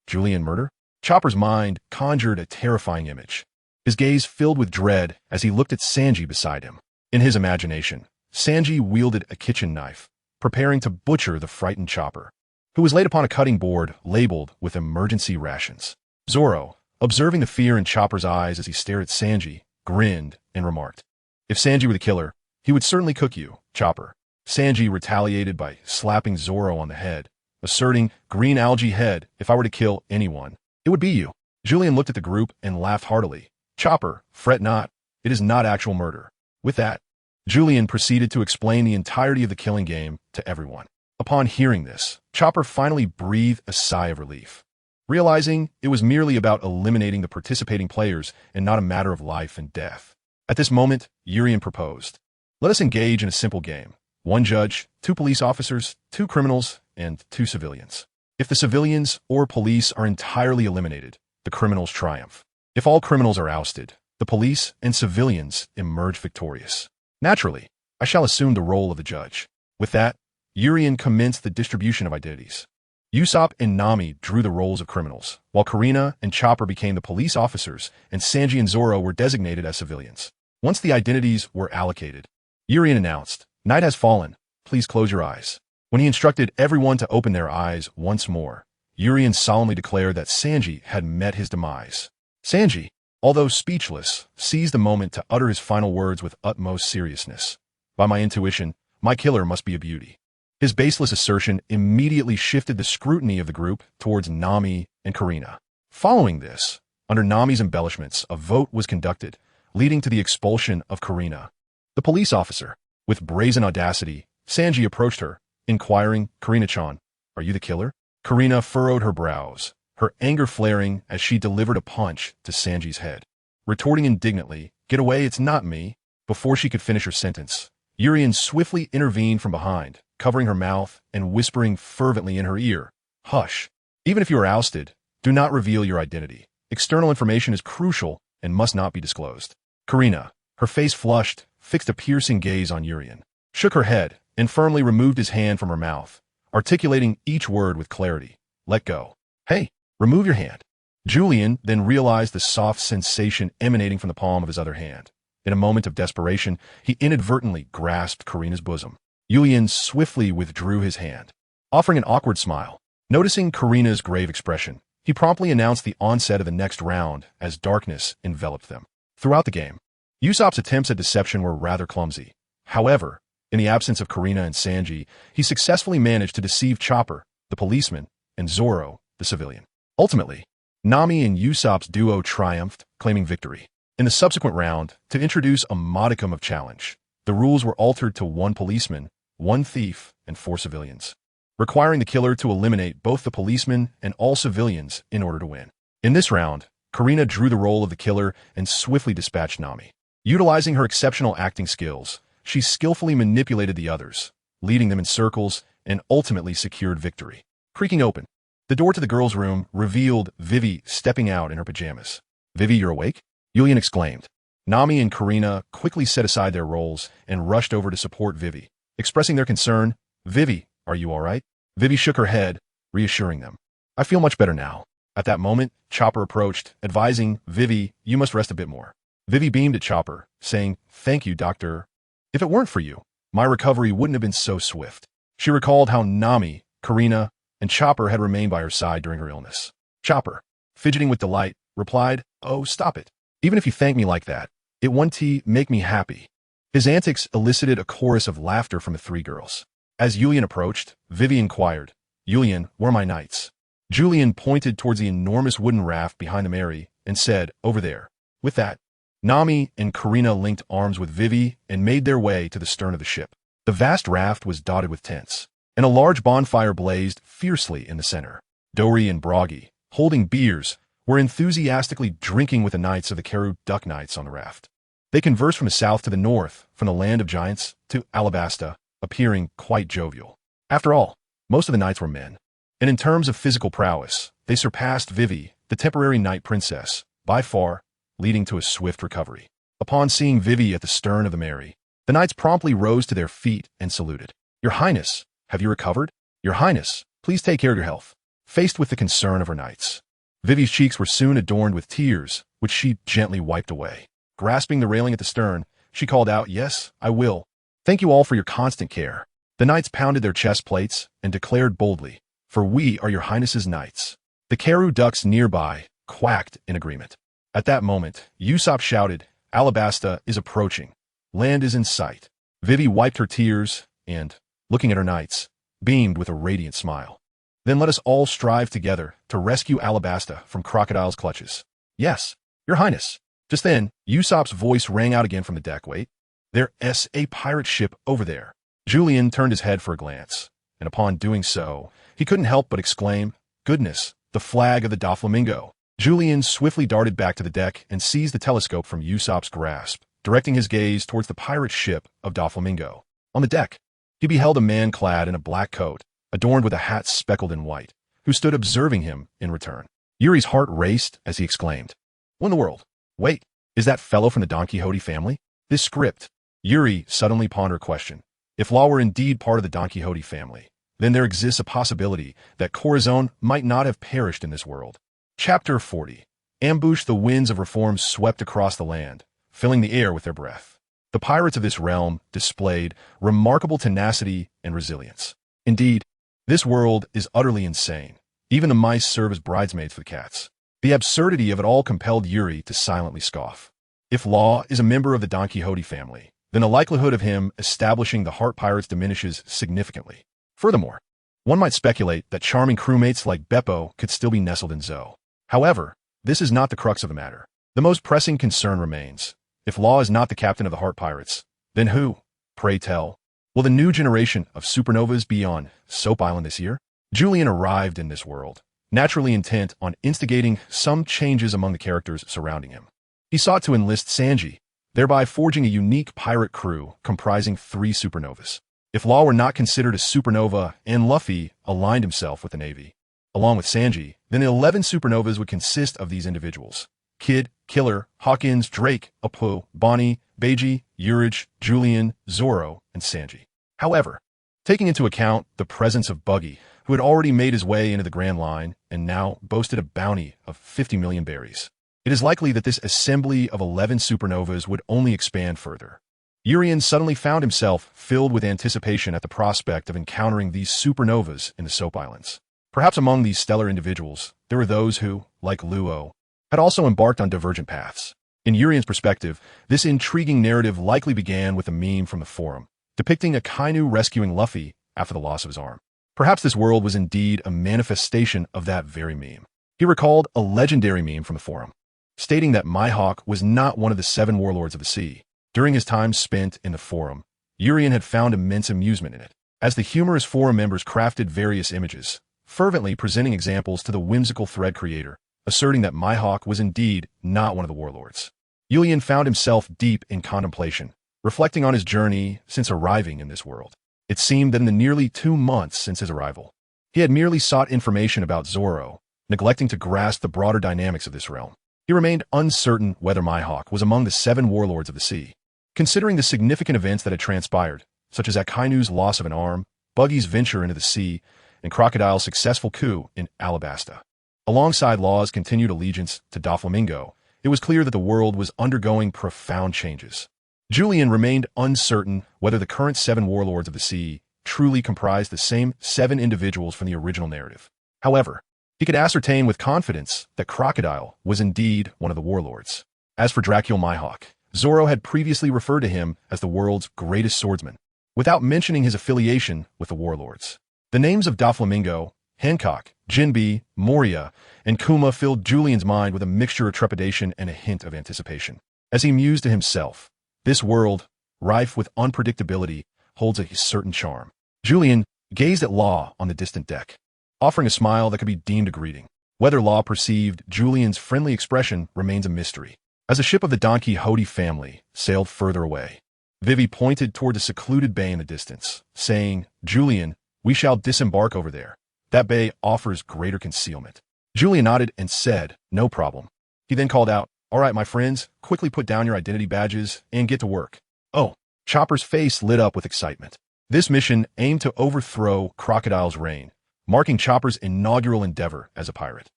Julian murder? Chopper's mind conjured a terrifying image. His gaze filled with dread as he looked at Sanji beside him. In his imagination, Sanji wielded a kitchen knife, preparing to butcher the frightened Chopper, who was laid upon a cutting board labeled with emergency rations. Zoro, observing the fear in Chopper's eyes as he stared at Sanji, grinned and remarked, "If Sanji were the killer, he would certainly cook you, Chopper." Sanji retaliated by slapping Zoro on the head, asserting, "Green algae head, if I were to kill anyone, it would be you." Julian looked at the group and laughed heartily. "Chopper, fret not. It is not actual murder." With that, Julian proceeded to explain the entirety of the killing game to everyone. Upon hearing this, Chopper finally breathed a sigh of relief, realizing it was merely about eliminating the participating players and not a matter of life and death. At this moment, Urien proposed, "Let us engage in a simple game. 1 judge, 2 police officers, 2 criminals, and 2 civilians. If the civilians or police are entirely eliminated, the criminals triumph. If all criminals are ousted, the police and civilians emerge victorious. Naturally, I shall assume the role of the judge." With that, Urien commenced the distribution of identities. Usopp and Nami drew the roles of criminals, while Karina and Chopper became the police officers, and Sanji and Zoro were designated as civilians. Once the identities were allocated, Urien announced, "Night has fallen. Please close your eyes." When he instructed everyone to open their eyes once more, Urien solemnly declared that Sanji had met his demise. Sanji, although speechless, seized the moment to utter his final words with utmost seriousness. "By my intuition, my killer must be a beauty." His baseless assertion immediately shifted the scrutiny of the group towards Nami and Karina. Following this, under Nami's embellishments, a vote was conducted, leading to the expulsion of Karina, the police officer. With brazen audacity, Sanji approached her, inquiring, "Karina-chan, are you the killer?" Karina furrowed her brows, her anger flaring as she delivered a punch to Sanji's head. Retorting indignantly, "Get away, it's not me." Before she could finish her sentence, Urien swiftly intervened from behind, covering her mouth and whispering fervently in her ear, "Hush. Even if you are ousted, do not reveal your identity. External information is crucial and must not be disclosed." Karina, her face flushed, fixed a piercing gaze on Urien, shook her head, and firmly removed his hand from her mouth, articulating each word with clarity. "Let go. Hey, remove your hand." Julian then realized the soft sensation emanating from the palm of his other hand. In a moment of desperation, he inadvertently grasped Karina's bosom. Julian swiftly withdrew his hand, offering an awkward smile. Noticing Karina's grave expression, he promptly announced the onset of the next round as darkness enveloped them. Throughout the game, Usopp's attempts at deception were rather clumsy. However, in the absence of Karina and Sanji, he successfully managed to deceive Chopper, the policeman, and Zoro, the civilian. Ultimately, Nami and Usopp's duo triumphed, claiming victory. In the subsequent round, to introduce a modicum of challenge, the rules were altered to 1 policeman, 1 thief, and 4 civilians, requiring the killer to eliminate both the policeman and all civilians in order to win. In this round, Karina drew the role of the killer and swiftly dispatched Nami. Utilizing her exceptional acting skills, she skillfully manipulated the others, leading them in circles, and ultimately secured victory. Creaking open, the door to the girls' room revealed Vivi stepping out in her pajamas. "Vivi, you're awake?" Julian exclaimed. Nami and Karina quickly set aside their roles and rushed over to support Vivi, expressing their concern. "Vivi, are you all right?" Vivi shook her head, reassuring them. "I feel much better now." At that moment, Chopper approached, advising, "Vivi, you must rest a bit more." Vivi beamed at Chopper, saying, "Thank you, Doctor. If it weren't for you, my recovery wouldn't have been so swift." She recalled how Nami, Karina, and Chopper had remained by her side during her illness. Chopper, fidgeting with delight, replied, "Oh, stop it. Even if you thank me like that, it won't make me happy." His antics elicited a chorus of laughter from the 3 girls. As Julian approached, Vivi inquired, "Julian, where are my knights?" Julian pointed towards the enormous wooden raft behind the Mary and said, "Over there." With that, Nami and Karina linked arms with Vivi and made their way to the stern of the ship. The vast raft was dotted with tents, and a large bonfire blazed fiercely in the center. Dory and Buggy, holding beers, were enthusiastically drinking with the knights of the Karoo Duck Knights on the raft. They conversed from the south to the north, from the land of giants to Alabasta, appearing quite jovial. After all, most of the knights were men, and in terms of physical prowess, they surpassed Vivi, the temporary night princess, by far, leading to a swift recovery. Upon seeing Vivi at the stern of the Mary, the knights promptly rose to their feet and saluted. "Your Highness, have you recovered? Your Highness, please take care of your health." Faced with the concern of her knights, Vivi's cheeks were soon adorned with tears, which she gently wiped away. Grasping the railing at the stern, she called out, "Yes, I will. Thank you all for your constant care." The knights pounded their chest plates and declared boldly, "For we are your Highness's knights." The Karoo ducks nearby quacked in agreement. At that moment, Usopp shouted, "Alabasta is approaching. Land is in sight." Vivi wiped her tears and, looking at her knights, beamed with a radiant smile. "Then let us all strive together to rescue Alabasta from Crocodile's clutches." "Yes, your Highness." Just then, Usopp's voice rang out again from the deck. "Wait, there's a pirate ship over there." Julian turned his head for a glance, and upon doing so, he couldn't help but exclaim, "Goodness, the flag of the Doflamingo." Julian swiftly darted back to the deck and seized the telescope from Usopp's grasp, directing his gaze towards the pirate ship of Doflamingo. On the deck, he beheld a man clad in a black coat, adorned with a hat speckled in white, who stood observing him in return. Yuri's heart raced as he exclaimed, "What in the world? Wait, is that fellow from the Don Quixote family?" This script, Yuri suddenly pondered a question. If Law were indeed part of the Don Quixote family, then there exists a possibility that Corazon might not have perished in this world. Chapter 40. Ambush. The winds of reform swept across the land, filling the air with their breath. The pirates of this realm displayed remarkable tenacity and resilience. Indeed, this world is utterly insane. Even the mice serve as bridesmaids for the cats. The absurdity of it all compelled Yuri to silently scoff. If Law is a member of the Don Quixote family, then the likelihood of him establishing the Heart Pirates diminishes significantly. Furthermore, one might speculate that charming crewmates like Beppo could still be nestled in Zoe. However, this is not the crux of the matter. The most pressing concern remains. If Law is not the captain of the Heart Pirates, then who, pray tell, will the new generation of supernovas be on Soap Island this year? Julian arrived in this world, naturally intent on instigating some changes among the characters surrounding him. He sought to enlist Sanji, thereby forging a unique pirate crew comprising 3 supernovas. If Law were not considered a supernova and Luffy aligned himself with the Navy, along with Sanji, then the 11 supernovas would consist of these individuals: Kid, Killer, Hawkins, Drake, Apu, Bonnie, Beiji, Urich, Julian, Zoro, and Sanji. However, taking into account the presence of Buggy, who had already made his way into the Grand Line and now boasted a bounty of 50 million berries, it is likely that this assembly of 11 supernovas would only expand further. Urian suddenly found himself filled with anticipation at the prospect of encountering these supernovas in the Soap Islands. Perhaps among these stellar individuals, there were those who, like Luo, had also embarked on divergent paths. In Urian's perspective, this intriguing narrative likely began with a meme from the forum, depicting Akainu rescuing Luffy after the loss of his arm. Perhaps this world was indeed a manifestation of that very meme. He recalled a legendary meme from the forum, stating that Mihawk was not one of the 7 warlords of the sea. During his time spent in the forum, Urian had found immense amusement in it, as the humorous forum members crafted various images, fervently presenting examples to the whimsical thread creator, asserting that Mihawk was indeed not one of the warlords. Urian found himself deep in contemplation, reflecting on his journey since arriving in this world. It seemed that in the nearly 2 months since his arrival, he had merely sought information about Zoro, neglecting to grasp the broader dynamics of this realm. He remained uncertain whether Mihawk was among the 7 warlords of the sea. Considering the significant events that had transpired, such as Akainu's loss of an arm, Buggy's venture into the sea, and Crocodile's successful coup in Alabasta, alongside Law's continued allegiance to Doflamingo, it was clear that the world was undergoing profound changes. Julian remained uncertain whether the current 7 warlords of the sea truly comprised the same 7 individuals from the original narrative. However, he could ascertain with confidence that Crocodile was indeed one of the warlords. As for Dracula Mihawk, Zoro had previously referred to him as the world's greatest swordsman, without mentioning his affiliation with the warlords. The names of Doflamingo, Hancock, Jinbe, Moria, and Kuma filled Julian's mind with a mixture of trepidation and a hint of anticipation. As he mused to himself, this world, rife with unpredictability, holds a certain charm. Julian gazed at Law on the distant deck, offering a smile that could be deemed a greeting. Whether Law perceived Julian's friendly expression remains a mystery. As a ship of the Don Quixote family sailed further away, Vivi pointed toward the secluded bay in the distance, saying, "Julian, we shall disembark over there. That bay offers greater concealment." Julian nodded and said, "No problem." He then called out, "All right, my friends, quickly put down your identity badges and get to work." Oh, Chopper's face lit up with excitement. This mission aimed to overthrow Crocodile's reign, marking Chopper's inaugural endeavor as a pirate.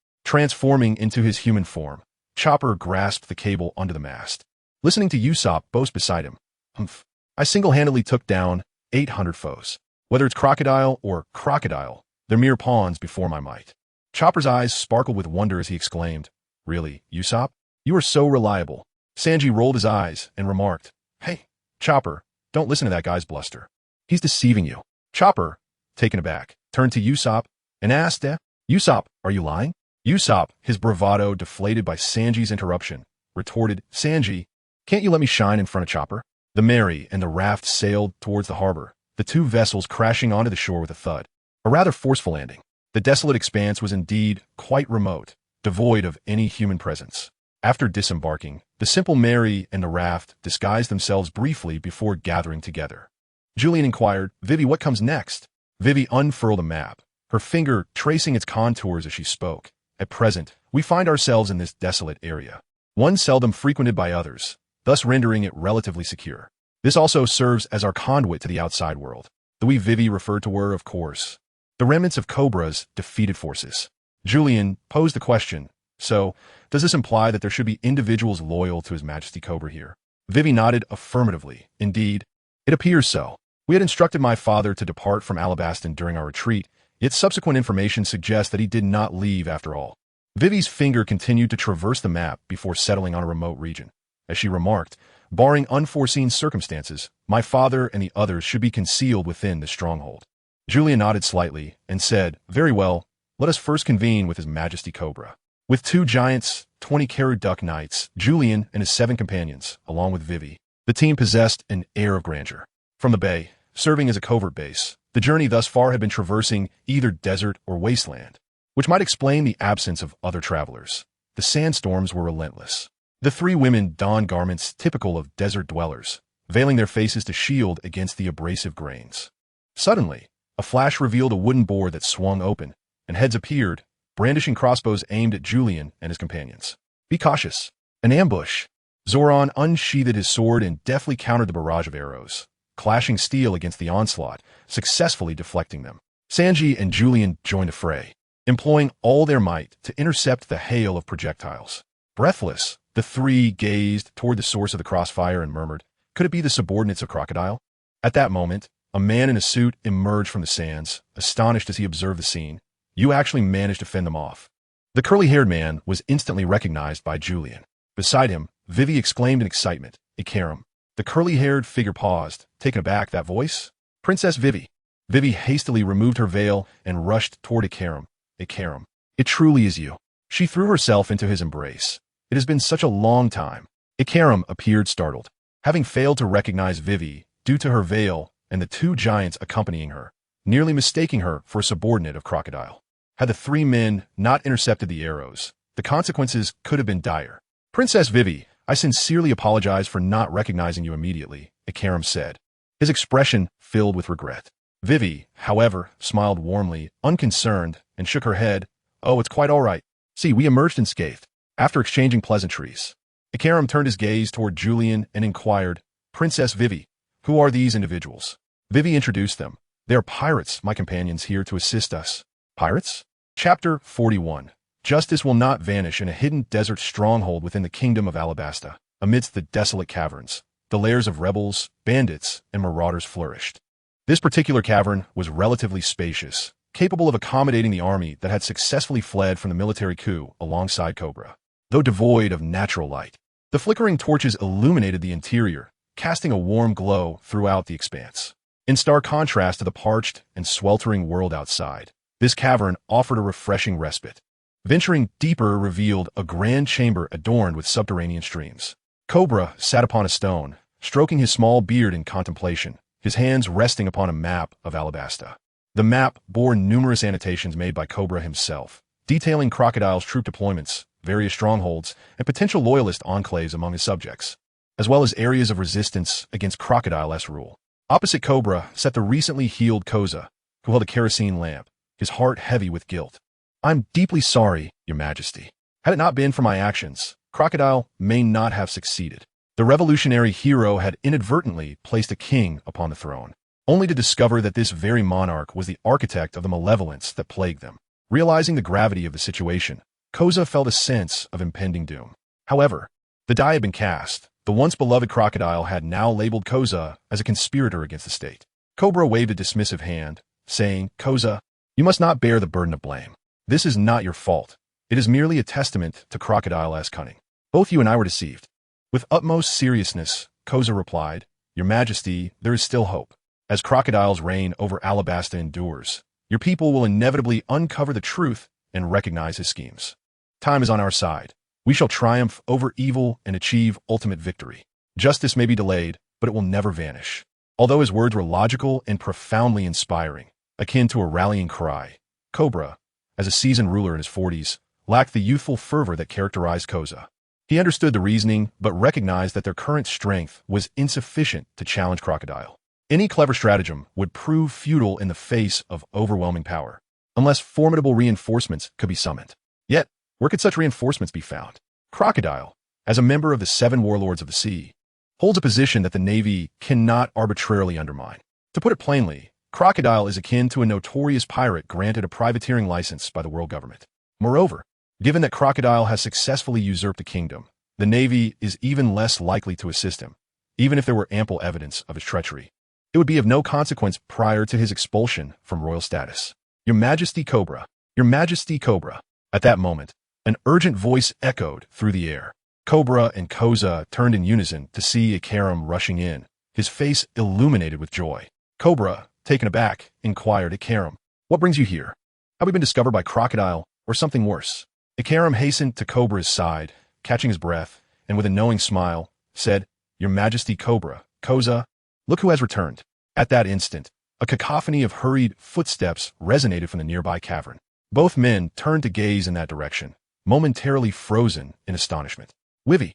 Transforming into his human form, Chopper grasped the cable under the mast. Listening to Usopp boast beside him, "Humph, I single-handedly took down 800 foes. Whether it's Crocodile or Crocodile, they're mere pawns before my might." Chopper's eyes sparkled with wonder as he exclaimed, "Really, Usopp? You are so reliable." Sanji rolled his eyes and remarked, "Hey, Chopper, don't listen to that guy's bluster. He's deceiving you." Chopper, taken aback, turned to Usopp and asked, "Usopp, are you lying?" Usopp, his bravado deflated by Sanji's interruption, retorted, "Sanji, can't you let me shine in front of Chopper?" The Mary and the raft sailed towards the harbor, the two vessels crashing onto the shore with a thud. A rather forceful landing. The desolate expanse was indeed quite remote, devoid of any human presence. After disembarking, the simple Mary and the raft disguised themselves briefly before gathering together. Julian inquired, "Vivi, what comes next?" Vivi unfurled a map, her finger tracing its contours as she spoke. "At present, we find ourselves in this desolate area, one seldom frequented by others, thus rendering it relatively secure. This also serves as our conduit to the outside world." The we Vivi referred to were, of course, the remnants of Cobra's defeated forces. Julian posed the question, "So, does this imply that there should be individuals loyal to His Majesty Cobra here?" Vivi nodded affirmatively. "Indeed, it appears so. We had instructed my father to depart from Alabaston during our retreat, yet subsequent information suggests that he did not leave after all." Vivi's finger continued to traverse the map before settling on a remote region. As she remarked, "Barring unforeseen circumstances, my father and the others should be concealed within the stronghold." Julian nodded slightly and said, "Very well, let us first convene with His Majesty Cobra." With two giants, 20-carat duck knights, Julian and his 7 companions, along with Vivi, the team possessed an air of grandeur. From the bay, serving as a covert base, the journey thus far had been traversing either desert or wasteland, which might explain the absence of other travelers. The sandstorms were relentless. The 3 women donned garments typical of desert dwellers, veiling their faces to shield against the abrasive grains. Suddenly, a flash revealed a wooden board that swung open, and heads appeared, brandishing crossbows aimed at Julian and his companions. "Be cautious. An ambush." Zoran unsheathed his sword and deftly countered the barrage of arrows, clashing steel against the onslaught, successfully deflecting them. Sanji and Julian joined the fray, employing all their might to intercept the hail of projectiles. Breathless, the 3 gazed toward the source of the crossfire and murmured, "Could it be the subordinates of Crocodile?" At that moment, a man in a suit emerged from the sands, astonished as he observed the scene. "You actually managed to fend them off." The curly-haired man was instantly recognized by Julian. Beside him, Vivi exclaimed in excitement, "Akainu." The curly-haired figure paused, taken aback. "That voice? Princess Vivi." Vivi hastily removed her veil and rushed toward Akainu. "Akainu, it truly is you." She threw herself into his embrace. "It has been such a long time." Akainu appeared startled, having failed to recognize Vivi due to her veil and the 2 giants accompanying her, nearly mistaking her for a subordinate of Crocodile. Had the 3 men not intercepted the arrows, the consequences could have been dire. "Princess Vivi, I sincerely apologize for not recognizing you immediately," Akainu said, his expression filled with regret. Vivi, however, smiled warmly, unconcerned, and shook her head. "Oh, it's quite all right. See, we emerged unscathed." After exchanging pleasantries, Akainu turned his gaze toward Julian and inquired, "Princess Vivi, who are these individuals?" Vivi introduced them. "They are pirates, my companions, here to assist us." Pirates? Chapter 41. Justice will not vanish in a hidden desert stronghold within the kingdom of Alabasta. Amidst the desolate caverns, the lairs of rebels, bandits, and marauders flourished. This particular cavern was relatively spacious, capable of accommodating the army that had successfully fled from the military coup alongside Cobra. Though devoid of natural light, the flickering torches illuminated the interior, casting a warm glow throughout the expanse. In stark contrast to the parched and sweltering world outside, This cavern offered a refreshing respite. Venturing deeper revealed a grand chamber adorned with subterranean streams. Cobra sat upon a stone, stroking his small beard in contemplation, his hands resting upon a map of Alabasta. The map bore numerous annotations made by Cobra himself, detailing Crocodile's troop deployments, various strongholds, and potential loyalist enclaves among his subjects, as well as areas of resistance against Crocodile's rule. Opposite Cobra sat the recently healed Koza, who held a kerosene lamp, his heart heavy with guilt. "I'm deeply sorry, Your Majesty. Had it not been for my actions, Crocodile may not have succeeded." The revolutionary hero had inadvertently placed a king upon the throne, only to discover that this very monarch was the architect of the malevolence that plagued them. Realizing the gravity of the situation, Koza felt a sense of impending doom. However, the die had been cast. The once beloved Crocodile had now labeled Koza as a conspirator against the state. Cobra waved a dismissive hand, saying, "Koza, you must not bear the burden of blame. This is not your fault. It is merely a testament to Crocodile's cunning. Both you and I were deceived." With utmost seriousness, Koza replied, "Your Majesty, there is still hope. As Crocodile's reign over Alabasta endures, your people will inevitably uncover the truth and recognize his schemes. Time is on our side. We shall triumph over evil and achieve ultimate victory. Justice may be delayed, but it will never vanish." Although his words were logical and profoundly inspiring, akin to a rallying cry, Cobra, as a seasoned ruler in his 40s, lacked the youthful fervor that characterized Koza. He understood the reasoning, but recognized that their current strength was insufficient to challenge Crocodile. Any clever stratagem would prove futile in the face of overwhelming power, unless formidable reinforcements could be summoned. Yet, where could such reinforcements be found? Crocodile, as a member of the 7 warlords of the sea, holds a position that the Navy cannot arbitrarily undermine. To put it plainly, Crocodile is akin to a notorious pirate granted a privateering license by the world government. Moreover, given that Crocodile has successfully usurped the kingdom, the Navy is even less likely to assist him, even if there were ample evidence of his treachery. It would be of no consequence prior to his expulsion from royal status. "Your Majesty Cobra, Your Majesty Cobra." At that moment, an urgent voice echoed through the air. Cobra and Koza turned in unison to see Akainu rushing in, his face illuminated with joy. Cobra, taken aback, inquired, "Akainu, what brings you here? Have we been discovered by Crocodile, or something worse?" Akainu hastened to Cobra's side, catching his breath, and with a knowing smile, said, "Your Majesty Cobra, Koza, look who has returned." At that instant, a cacophony of hurried footsteps resonated from the nearby cavern. Both men turned to gaze in that direction, momentarily frozen in astonishment. "Wivy,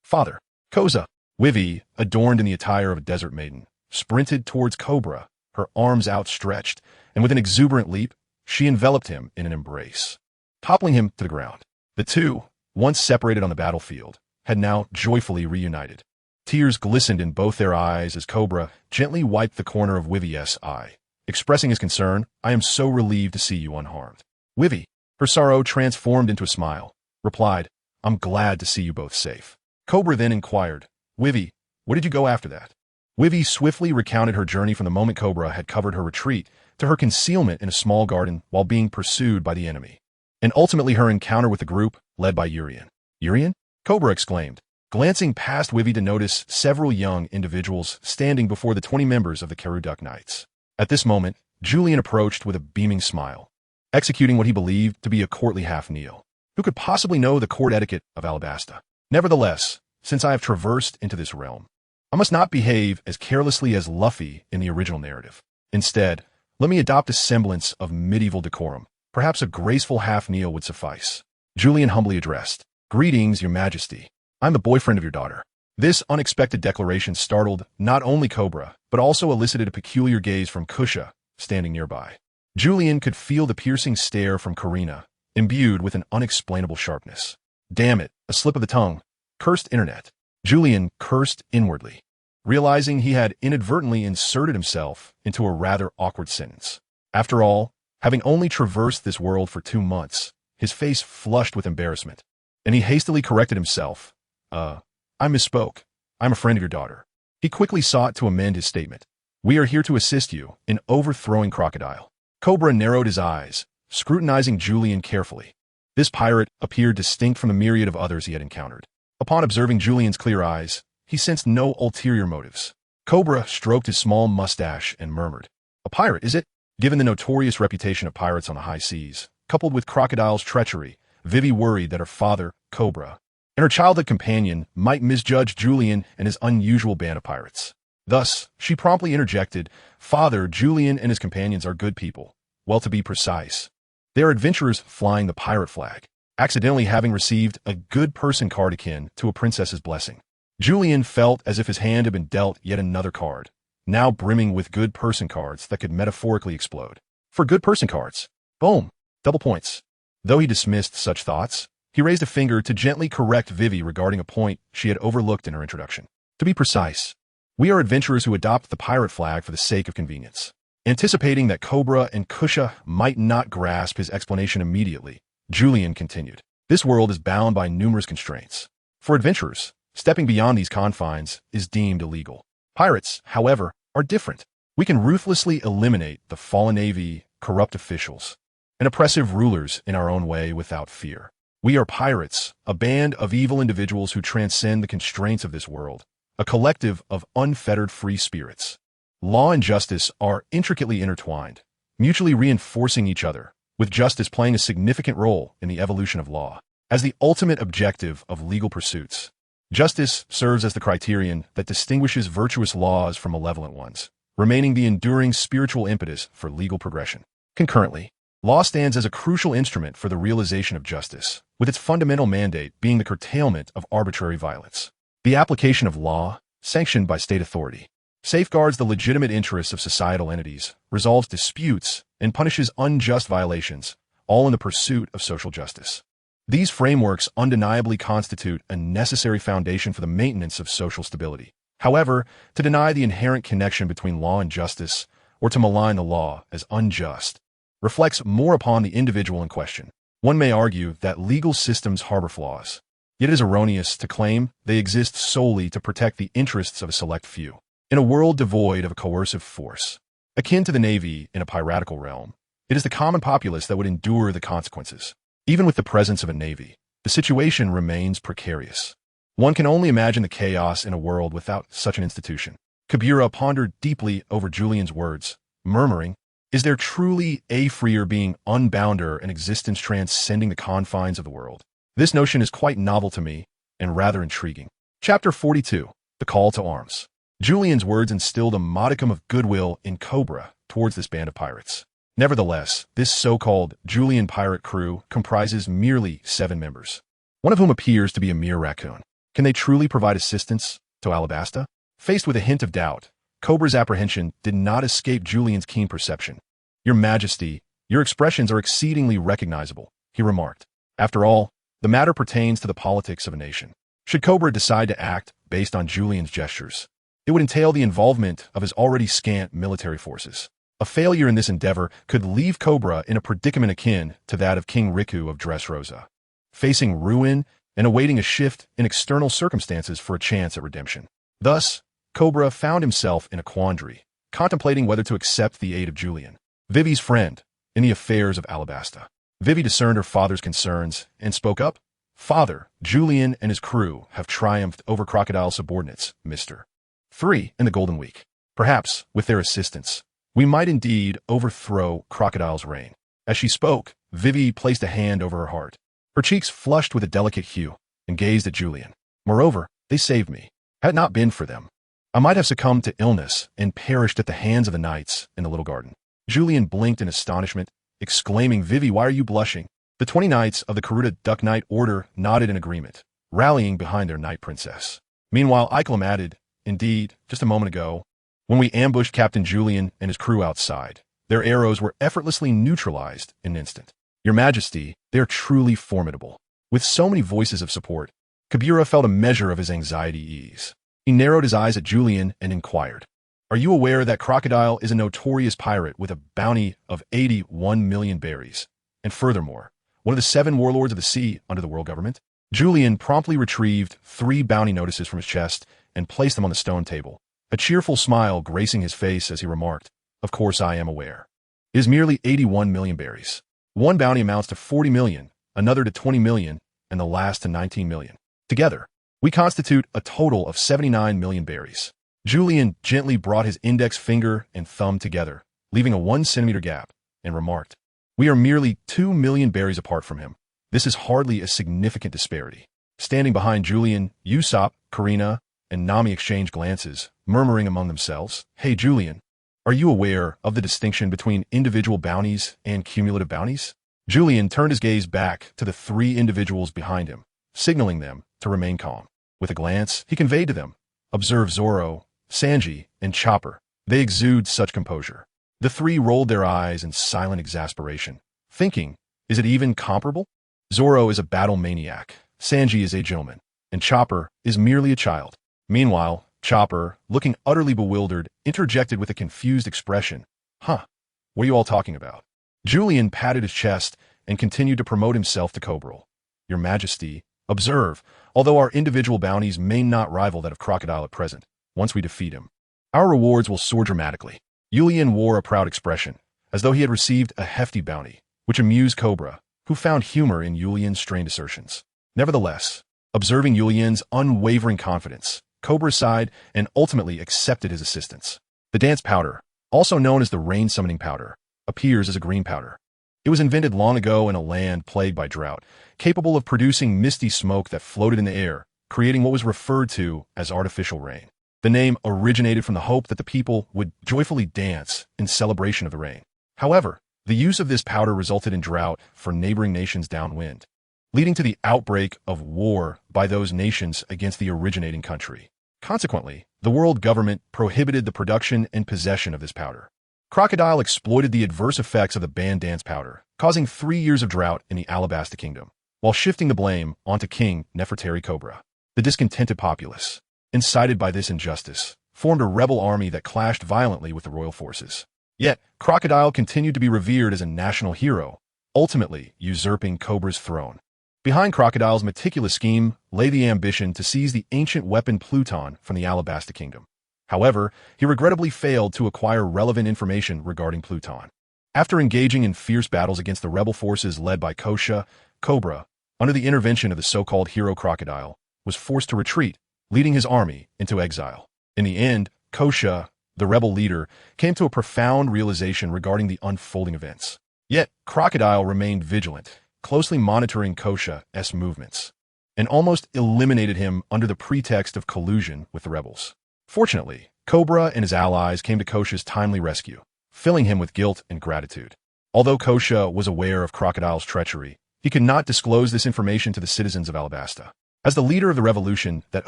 father." Koza. Wivy, adorned in the attire of a desert maiden, sprinted towards Cobra, her arms outstretched, and with an exuberant leap, she enveloped him in an embrace, toppling him to the ground. The two, once separated on the battlefield, had now joyfully reunited. Tears glistened in both their eyes as Cobra gently wiped the corner of Wivy's eye, expressing his concern, "I am so relieved to see you unharmed." Wivy, her sorrow transformed into a smile, replied, "I'm glad to see you both safe." Cobra then inquired, "Wivy, what did you go after that?" Wivy swiftly recounted her journey from the moment Cobra had covered her retreat to her concealment in a small garden while being pursued by the enemy, and ultimately her encounter with the group led by Urian. "Urian?" Cobra exclaimed, glancing past Wivy to notice several young individuals standing before the 20 members of the Karuduk Knights. At this moment, Julian approached with a beaming smile, executing what he believed to be a courtly half-kneel. Who could possibly know the court etiquette of Alabasta? Nevertheless, since I have traversed into this realm, I must not behave as carelessly as Luffy in the original narrative. Instead, let me adopt a semblance of medieval decorum. Perhaps a graceful half-kneel would suffice. Julian humbly addressed, "Greetings, Your Majesty. I'm the boyfriend of your daughter." This unexpected declaration startled not only Cobra, but also elicited a peculiar gaze from Kusha, standing nearby. Julian could feel the piercing stare from Karina, imbued with an unexplainable sharpness. Damn it, a slip of the tongue. Cursed internet. Julian cursed inwardly, realizing he had inadvertently inserted himself into a rather awkward sentence. After all, having only traversed this world for 2 months, his face flushed with embarrassment, and he hastily corrected himself. I misspoke. I'm a friend of your daughter." He quickly sought to amend his statement. "We are here to assist you in overthrowing Crocodile." Cobra narrowed his eyes, scrutinizing Julian carefully. This pirate appeared distinct from the myriad of others he had encountered. Upon observing Julian's clear eyes, he sensed no ulterior motives. Cobra stroked his small mustache and murmured, "A pirate, is it? Given the notorious reputation of pirates on the high seas, coupled with Crocodile's treachery, Vivi worried that her father, Cobra, and her childhood companion might misjudge Julian and his unusual band of pirates. Thus, she promptly interjected, "Father, Julian and his companions are good people. Well, to be precise, they are adventurers flying the pirate flag, accidentally having received a good person card akin to a princess's blessing." Julian felt as if his hand had been dealt yet another card, now brimming with good person cards that could metaphorically explode. For good person cards. Boom. Double points. Though he dismissed such thoughts, he raised a finger to gently correct Vivi regarding a point she had overlooked in her introduction. To be precise, we are adventurers who adopt the pirate flag for the sake of convenience. Anticipating that Cobra and Kusha might not grasp his explanation immediately, Julian continued. This world is bound by numerous constraints. For adventurers, stepping beyond these confines is deemed illegal. Pirates, however, are different. We can ruthlessly eliminate the fallen navy, corrupt officials, and oppressive rulers in our own way without fear. We are pirates, a band of evil individuals who transcend the constraints of this world, a collective of unfettered free spirits. Law and justice are intricately intertwined, mutually reinforcing each other, with justice playing a significant role in the evolution of law. As the ultimate objective of legal pursuits, justice serves as the criterion that distinguishes virtuous laws from malevolent ones, remaining the enduring spiritual impetus for legal progression. Concurrently, law stands as a crucial instrument for the realization of justice, with its fundamental mandate being the curtailment of arbitrary violence. The application of law, sanctioned by state authority, safeguards the legitimate interests of societal entities, resolves disputes, and punishes unjust violations, all in the pursuit of social justice. These frameworks undeniably constitute a necessary foundation for the maintenance of social stability. However, to deny the inherent connection between law and justice, or to malign the law as unjust, reflects more upon the individual in question. One may argue that legal systems harbor flaws, yet it is erroneous to claim they exist solely to protect the interests of a select few. In a world devoid of a coercive force, akin to the Navy in a piratical realm, it is the common populace that would endure the consequences. Even with the presence of a navy, the situation remains precarious. One can only imagine the chaos in a world without such an institution. Kabira pondered deeply over Julian's words, murmuring, "Is there truly a freer being, unbounder, an existence transcending the confines of the world? This notion is quite novel to me, and rather intriguing." Chapter 42. The Call to Arms. Julian's words instilled a modicum of goodwill in Cobra towards this band of pirates. Nevertheless, this so-called Julian pirate crew comprises merely 7 members, one of whom appears to be a mere raccoon. Can they truly provide assistance to Alabasta? Faced with a hint of doubt, Cobra's apprehension did not escape Julian's keen perception. "Your Majesty, your expressions are exceedingly recognizable," he remarked. After all, the matter pertains to the politics of a nation. Should Cobra decide to act based on Julian's gestures, it would entail the involvement of his already scant military forces. A failure in this endeavor could leave Cobra in a predicament akin to that of King Riku of Dressrosa, facing ruin and awaiting a shift in external circumstances for a chance at redemption. Thus, Cobra found himself in a quandary, contemplating whether to accept the aid of Julian, Vivi's friend, in the affairs of Alabasta. Vivi discerned her father's concerns and spoke up. "Father, Julian and his crew have triumphed over Crocodile's subordinates, Mr. 3 in the Golden Week. Perhaps, with their assistance, we might indeed overthrow Crocodile's reign." As she spoke, Vivi placed a hand over her heart. Her cheeks flushed with a delicate hue, and gazed at Julian. "Moreover, they saved me. Had it not been for them, I might have succumbed to illness and perished at the hands of the knights in the little garden." Julian blinked in astonishment, exclaiming, "Vivi, why are you blushing?" The 20 knights of the Karuta Duck Knight Order nodded in agreement, rallying behind their knight princess. Meanwhile, Ikelam added, "Indeed, just a moment ago, when we ambushed Captain Julian and his crew outside, their arrows were effortlessly neutralized in an instant. Your Majesty, they are truly formidable." With so many voices of support, Kabira felt a measure of his anxiety ease. He narrowed his eyes at Julian and inquired, "Are you aware that Crocodile is a notorious pirate with a bounty of 81 million berries, and furthermore, one of the 7 warlords of the sea under the world government?" Julian promptly retrieved 3 bounty notices from his chest and placed them on the stone table, a cheerful smile gracing his face as he remarked, "Of course I am aware. It is merely 81 million berries. One bounty amounts to 40 million, another to 20 million, and the last to 19 million. Together, we constitute a total of 79 million berries." Julian gently brought his index finger and thumb together, leaving a 1 centimeter gap, and remarked, "We are merely 2 million berries apart from him. This is hardly a significant disparity." Standing behind Julian, Usopp, Karina, and Nami exchanged glances, murmuring among themselves, "Hey Julian, are you aware of the distinction between individual bounties and cumulative bounties?" Julian turned his gaze back to the 3 individuals behind him, signaling them to remain calm. With a glance, he conveyed to them, "Observe Zoro, Sanji, and Chopper. They exude such composure." The 3 rolled their eyes in silent exasperation, thinking, is it even comparable? Zoro is a battle maniac, Sanji is a gentleman, and Chopper is merely a child. Meanwhile, Chopper, looking utterly bewildered, interjected with a confused expression, "Huh, what are you all talking about?" Julian patted his chest and continued to promote himself to Cobral. "Your Majesty, observe, although our individual bounties may not rival that of Crocodile at present, once we defeat him, our rewards will soar dramatically." Julian wore a proud expression, as though he had received a hefty bounty, which amused Cobra, who found humor in Julian's strained assertions. Nevertheless, observing Julian's unwavering confidence, Cobra sighed and ultimately accepted his assistance. The dance powder, also known as the rain-summoning powder, appears as a green powder. It was invented long ago in a land plagued by drought, capable of producing misty smoke that floated in the air, creating what was referred to as artificial rain. The name originated from the hope that the people would joyfully dance in celebration of the rain. However, the use of this powder resulted in drought for neighboring nations downwind, leading to the outbreak of war by those nations against the originating country. Consequently, the world government prohibited the production and possession of this powder. Crocodile exploited the adverse effects of the banned dance powder, causing 3 years of drought in the Alabasta Kingdom, while shifting the blame onto King Nefertari Cobra. The discontented populace, incited by this injustice, formed a rebel army that clashed violently with the royal forces. Yet, Crocodile continued to be revered as a national hero, ultimately usurping Cobra's throne. Behind Crocodile's meticulous scheme lay the ambition to seize the ancient weapon Pluton from the Alabasta Kingdom. However, he regrettably failed to acquire relevant information regarding Pluton. After engaging in fierce battles against the rebel forces led by Kosha, Cobra, under the intervention of the so-called hero Crocodile, was forced to retreat, leading his army into exile. In the end, Kosha, the rebel leader, came to a profound realization regarding the unfolding events. Yet, Crocodile remained vigilant, closely monitoring Kosha's movements, and almost eliminated him under the pretext of collusion with the rebels. Fortunately, Cobra and his allies came to Kosha's timely rescue, filling him with guilt and gratitude. Although Kosha was aware of Crocodile's treachery, he could not disclose this information to the citizens of Alabasta. As the leader of the revolution that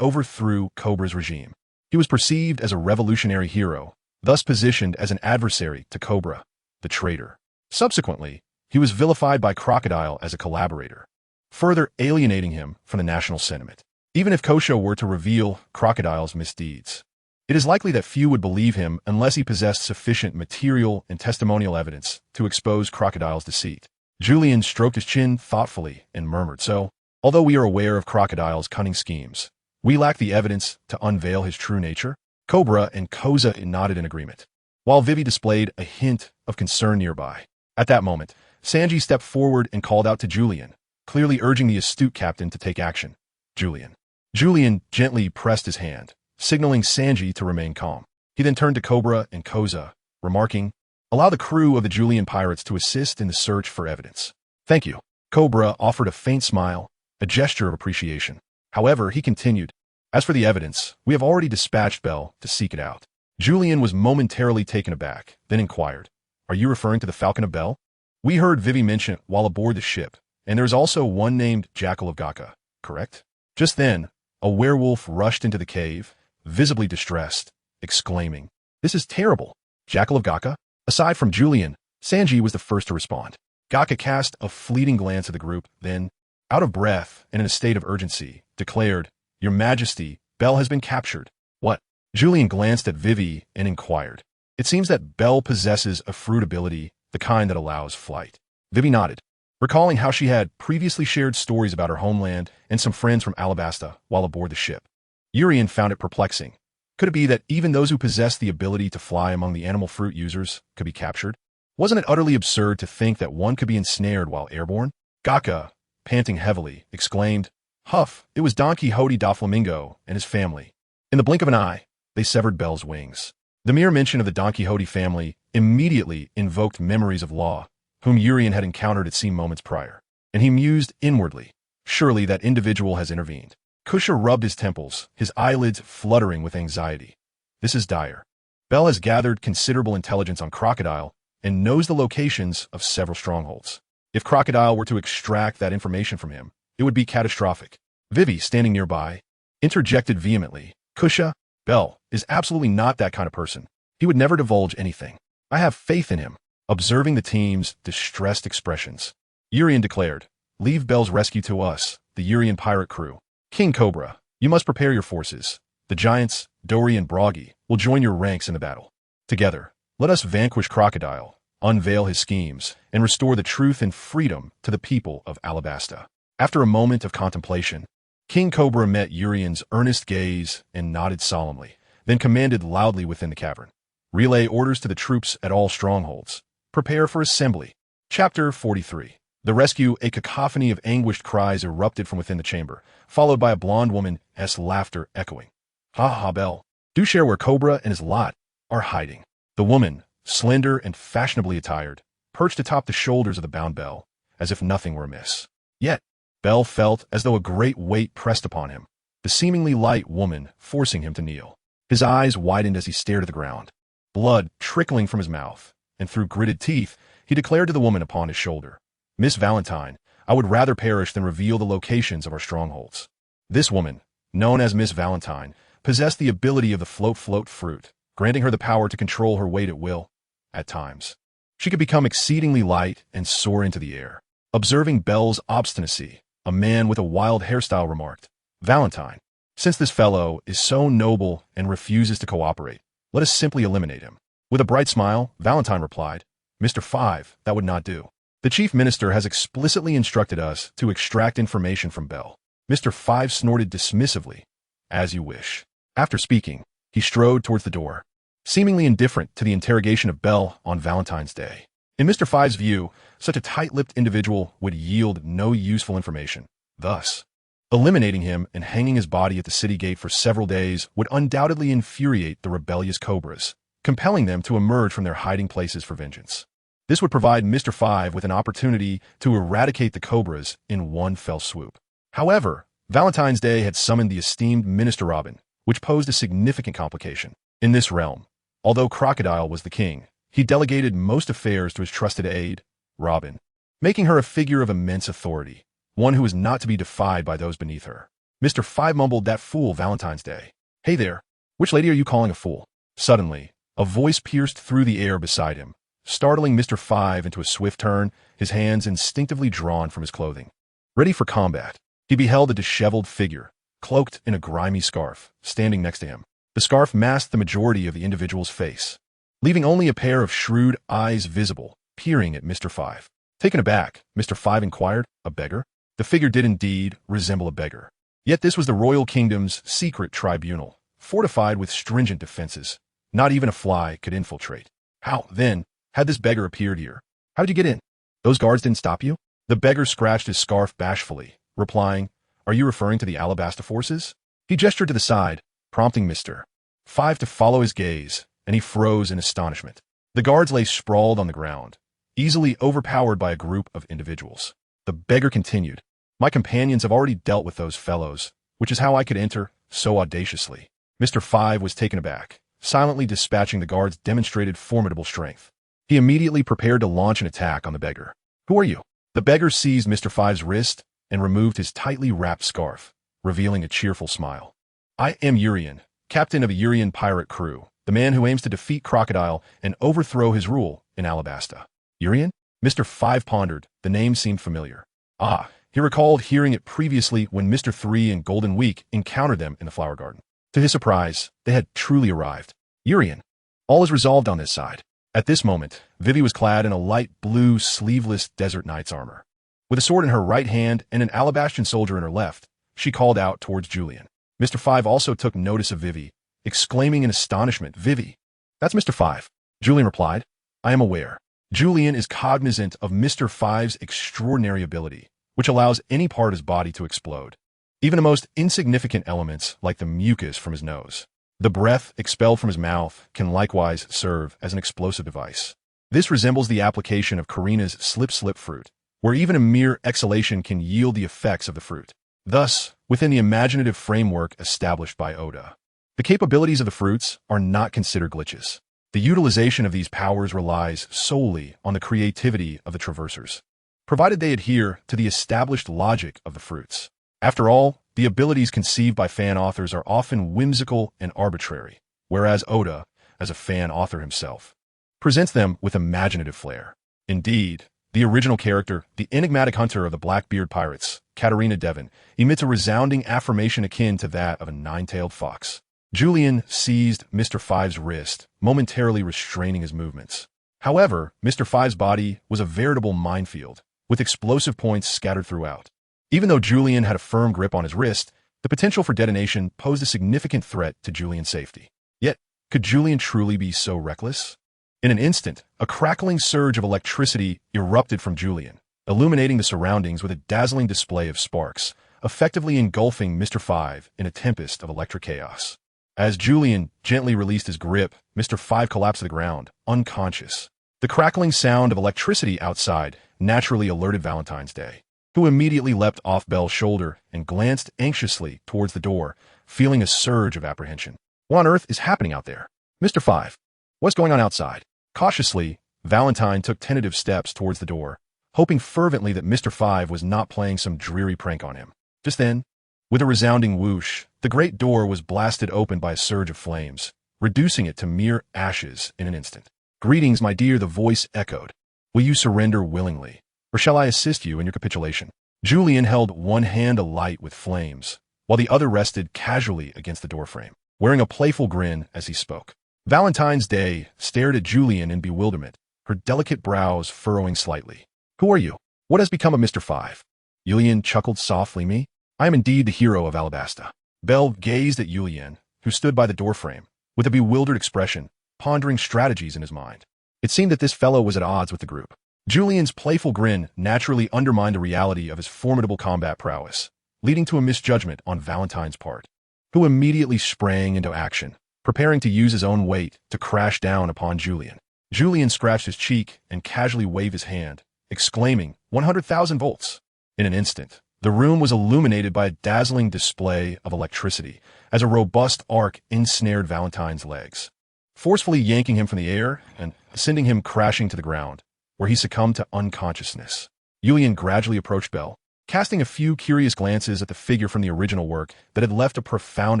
overthrew Cobra's regime, he was perceived as a revolutionary hero, thus positioned as an adversary to Cobra, the traitor. Subsequently, he was vilified by Crocodile as a collaborator, further alienating him from the national sentiment. Even if Kosha were to reveal Crocodile's misdeeds, it is likely that few would believe him unless he possessed sufficient material and testimonial evidence to expose Crocodile's deceit. Julian stroked his chin thoughtfully and murmured, "So, although we are aware of Crocodile's cunning schemes, we lack the evidence to unveil his true nature." Cobra and Koza nodded in agreement, while Vivi displayed a hint of concern nearby. At that moment, Sanji stepped forward and called out to Julian, clearly urging the astute captain to take action. Julian gently pressed his hand, signaling Sanji to remain calm. He then turned to Cobra and Koza, remarking, "Allow the crew of the Julian pirates to assist in the search for evidence." "Thank you." Cobra offered a faint smile, a gesture of appreciation. However, he continued, "As for the evidence, we have already dispatched Bell to seek it out." Julian was momentarily taken aback, then inquired, "Are you referring to the Falcon of Bell? We heard Vivi mention it while aboard the ship, and there is also one named Jackal of Gaka, correct?" Just then, a werewolf rushed into the cave, visibly distressed, exclaiming, "This is terrible! Jackal of Gaka?" Aside from Julian, Sanji was the first to respond. Gaka cast a fleeting glance at the group, then, out of breath and in a state of urgency, declared, "Your Majesty, Bell has been captured." "What?" Julian glanced at Vivi and inquired. "It seems that Bell possesses a fruit ability, the kind that allows flight." Vivi nodded, recalling how she had previously shared stories about her homeland and some friends from Alabasta while aboard the ship. Urian found it perplexing. Could it be that even those who possessed the ability to fly among the animal fruit users could be captured? Wasn't it utterly absurd to think that one could be ensnared while airborne? Gaka, panting heavily, exclaimed, "Huff, it was Don Quixote da Flamingo and his family." In the blink of an eye, they severed Bell's wings. The mere mention of the Don Quixote family immediately invoked memories of Law, whom Urien had encountered at sea moments prior, and he mused inwardly, surely that individual has intervened. Kusha rubbed his temples, his eyelids fluttering with anxiety. This is dire. Bell has gathered considerable intelligence on Crocodile and knows the locations of several strongholds. If Crocodile were to extract that information from him, it would be catastrophic. Vivi, standing nearby, interjected vehemently. Kusha, Bell is absolutely not that kind of person. He would never divulge anything. I have faith in him. Observing the team's distressed expressions, Urien declared, leave Bell's rescue to us, the Urien pirate crew. King Cobra, you must prepare your forces. The giants, Dory and Buggy, will join your ranks in the battle. Together, let us vanquish Crocodile, unveil his schemes, and restore the truth and freedom to the people of Alabasta. After a moment of contemplation, King Cobra met Urien's earnest gaze and nodded solemnly, then commanded loudly within the cavern. Relay orders to the troops at all strongholds. Prepare for assembly. Chapter 43. The rescue, a cacophony of anguished cries erupted from within the chamber, followed by a blonde woman's laughter echoing. Ha ha, Bell. Do share where Cobra and his lot are hiding. The woman, slender and fashionably attired, perched atop the shoulders of the bound Bell, as if nothing were amiss. Yet, Bell felt as though a great weight pressed upon him, the seemingly light woman forcing him to kneel. His eyes widened as he stared at the ground, blood trickling from his mouth, and through gritted teeth, he declared to the woman upon his shoulder, Miss Valentine, I would rather perish than reveal the locations of our strongholds. This woman, known as Miss Valentine, possessed the ability of the float fruit, granting her the power to control her weight at will. At times, she could become exceedingly light and soar into the air. Observing Bell's obstinacy, a man with a wild hairstyle remarked, Valentine, since this fellow is so noble and refuses to cooperate, let us simply eliminate him. With a bright smile, Valentine replied, Mr. 5, that would not do. The chief minister has explicitly instructed us to extract information from Bell. Mr. 5 snorted dismissively, as you wish. After speaking, he strode towards the door, seemingly indifferent to the interrogation of Bell on Valentine's Day. In Mr. 5's view, such a tight-lipped individual would yield no useful information. Thus, eliminating him and hanging his body at the city gate for several days would undoubtedly infuriate the rebellious Cobras, compelling them to emerge from their hiding places for vengeance. This would provide Mr. 5 with an opportunity to eradicate the Cobras in one fell swoop. However, Valentine's Day had summoned the esteemed Minister Robin, which posed a significant complication. In this realm, although Crocodile was the king, he delegated most affairs to his trusted aide, Robin, making her a figure of immense authority, one who was not to be defied by those beneath her. Mr. 5 mumbled, that fool Valentine's Day. Hey there, which lady are you calling a fool? Suddenly, a voice pierced through the air beside him, startling Mr. 5 into a swift turn, his hands instinctively drawn from his clothing. Ready for combat, he beheld a disheveled figure, cloaked in a grimy scarf, standing next to him. The scarf masked the majority of the individual's face, leaving only a pair of shrewd eyes visible, peering at Mr. 5. Taken aback, Mr. 5 inquired, a beggar? The figure did indeed resemble a beggar. Yet this was the royal kingdom's secret tribunal, fortified with stringent defenses. Not even a fly could infiltrate. How, then, had this beggar appeared here? How did you get in? Those guards didn't stop you? The beggar scratched his scarf bashfully, replying, Are you referring to the Alabasta forces? He gestured to the side, prompting Mr. 5 to follow his gaze, and he froze in astonishment. The guards lay sprawled on the ground, easily overpowered by a group of individuals. The beggar continued, My companions have already dealt with those fellows, which is how I could enter so audaciously. Mr. 5 was taken aback. Silently dispatching the guards demonstrated formidable strength. He immediately prepared to launch an attack on the beggar. Who are you? The beggar seized Mr. 5's wrist and removed his tightly wrapped scarf, revealing a cheerful smile. I am Urien, captain of a Urien pirate crew, the man who aims to defeat Crocodile and overthrow his rule in Alabasta. Urien? Mr. 5 pondered. The name seemed familiar. Ah, he recalled hearing it previously when Mr. 3 and Golden Week encountered them in the flower garden. To his surprise, they had truly arrived. Urien. All is resolved on this side. At this moment, Vivi was clad in a light blue, sleeveless desert knight's armor. With a sword in her right hand and an Alabastan soldier in her left, she called out towards Julian. Mr. 5 also took notice of Vivi, exclaiming in astonishment, Vivi, that's Mr. 5. Julian replied, I am aware. Julian is cognizant of Mr. 5's extraordinary ability, which allows any part of his body to explode, even the most insignificant elements like the mucus from his nose. The breath expelled from his mouth can likewise serve as an explosive device. This resembles the application of Karina's slip-slip fruit, where even a mere exhalation can yield the effects of the fruit. Thus, within the imaginative framework established by Oda, the capabilities of the fruits are not considered glitches. The utilization of these powers relies solely on the creativity of the traversers, provided they adhere to the established logic of the fruits. After all, the abilities conceived by fan authors are often whimsical and arbitrary, whereas Oda, as a fan author himself, presents them with imaginative flair. Indeed, the original character, the enigmatic hunter of the Blackbeard pirates, Katarina Devon, emits a resounding affirmation akin to that of a nine-tailed fox. Julian seized Mr. Five's wrist, momentarily restraining his movements. However, Mr. Five's body was a veritable minefield, with explosive points scattered throughout. Even though Julian had a firm grip on his wrist, the potential for detonation posed a significant threat to Julian's safety. Yet, could Julian truly be so reckless? In an instant, a crackling surge of electricity erupted from Julian, illuminating the surroundings with a dazzling display of sparks, effectively engulfing Mr. Five in a tempest of electric chaos. As Julian gently released his grip, Mr. Five collapsed to the ground, unconscious. The crackling sound of electricity outside naturally alerted Valentine's Day, who immediately leapt off Belle's shoulder and glanced anxiously towards the door, feeling a surge of apprehension. What on earth is happening out there? Mr. Five, what's going on outside? Cautiously, Valentine took tentative steps towards the door, hoping fervently that Mr. Five was not playing some dreary prank on him. Just then, with a resounding whoosh, the great door was blasted open by a surge of flames, reducing it to mere ashes in an instant. Greetings, my dear, the voice echoed. Will you surrender willingly, or shall I assist you in your capitulation? Julian held one hand alight with flames, while the other rested casually against the doorframe, wearing a playful grin as he spoke. Valentine's Day stared at Julian in bewilderment, her delicate brows furrowing slightly. Who are you? What has become of Mr. Five? Julian chuckled softly. Me? I am indeed the hero of Alabasta. Belle gazed at Julian, who stood by the doorframe, with a bewildered expression, pondering strategies in his mind. It seemed that this fellow was at odds with the group. Julian's playful grin naturally undermined the reality of his formidable combat prowess, leading to a misjudgment on Valentine's part, who immediately sprang into action, preparing to use his own weight to crash down upon Julian. Julian scratched his cheek and casually waved his hand, exclaiming, 100,000 volts. In an instant, the room was illuminated by a dazzling display of electricity as a robust arc ensnared Valentine's legs, forcefully yanking him from the air and sending him crashing to the ground, where he succumbed to unconsciousness. Julian gradually approached Belle, casting a few curious glances at the figure from the original work that had left a profound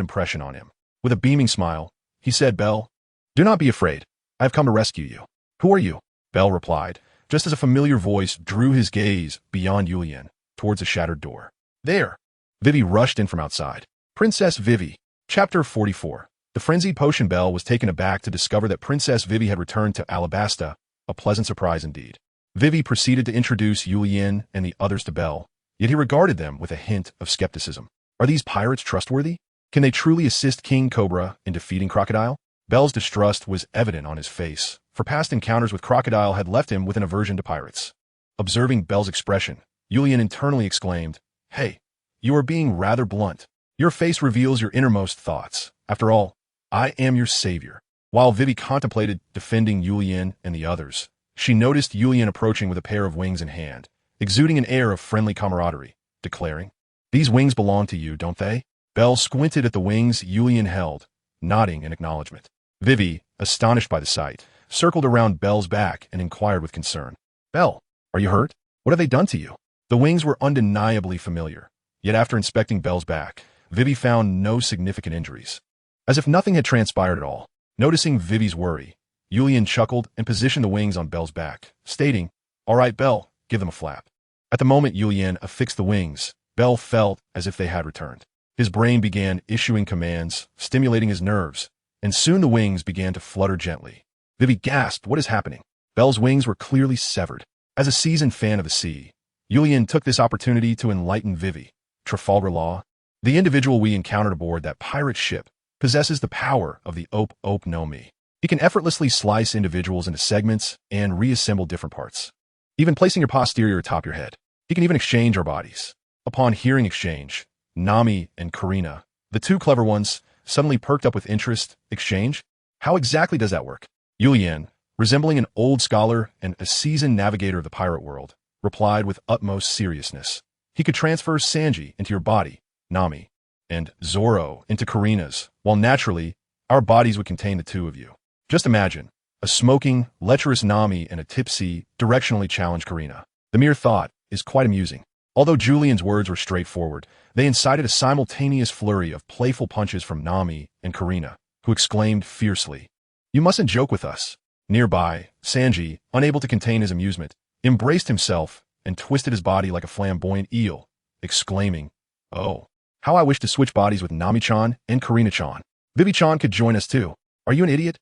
impression on him. With a beaming smile, he said, Belle, do not be afraid. I have come to rescue you. Who are you? Belle replied, just as a familiar voice drew his gaze beyond Julian, towards a shattered door. There! Vivi rushed in from outside. Princess Vivi. Chapter 44. The frenzied potion Belle was taken aback to discover that Princess Vivi had returned to Alabasta, a pleasant surprise indeed. Vivi proceeded to introduce Julian and the others to Belle, yet he regarded them with a hint of skepticism. Are these pirates trustworthy? Can they truly assist King Cobra in defeating Crocodile? Belle's distrust was evident on his face, for past encounters with Crocodile had left him with an aversion to pirates. Observing Belle's expression, Julian internally exclaimed, Hey, you are being rather blunt. Your face reveals your innermost thoughts. After all, I am your savior. While Vivi contemplated defending Julian and the others, she noticed Julian approaching with a pair of wings in hand, exuding an air of friendly camaraderie, declaring, These wings belong to you, don't they? Belle squinted at the wings Julian held, nodding in acknowledgement. Vivi, astonished by the sight, circled around Belle's back and inquired with concern, Belle, are you hurt? What have they done to you? The wings were undeniably familiar, yet after inspecting Belle's back, Vivi found no significant injuries. As if nothing had transpired at all. Noticing Vivi's worry, Julian chuckled and positioned the wings on Belle's back, stating, All right, Belle, give them a flap. At the moment Julian affixed the wings, Belle felt as if they had returned. His brain began issuing commands, stimulating his nerves, and soon the wings began to flutter gently. Vivi gasped, What is happening? Belle's wings were clearly severed. As a seasoned fan of the sea, Julian took this opportunity to enlighten Vivi. Trafalgar Law, the individual we encountered aboard that pirate ship, possesses the power of the Ope no Mi. He can effortlessly slice individuals into segments and reassemble different parts, even placing your posterior atop your head. He can even exchange our bodies. Upon hearing exchange, Nami and Karina, the two clever ones, suddenly perked up with interest. Exchange? How exactly does that work? Yulian, resembling an old scholar and a seasoned navigator of the pirate world, replied with utmost seriousness. He could transfer Sanji into your body, Nami, and Zoro into Karina's, while naturally, our bodies would contain the two of you. Just imagine, a smoking, lecherous Nami and a tipsy, directionally challenged Karina. The mere thought is quite amusing. Although Julian's words were straightforward, they incited a simultaneous flurry of playful punches from Nami and Karina, who exclaimed fiercely, "You mustn't joke with us." Nearby, Sanji, unable to contain his amusement, embraced himself and twisted his body like a flamboyant eel, exclaiming, "Oh, how I wish to switch bodies with Nami-chan and Karina-chan. Vivi-chan could join us too. Are you an idiot?"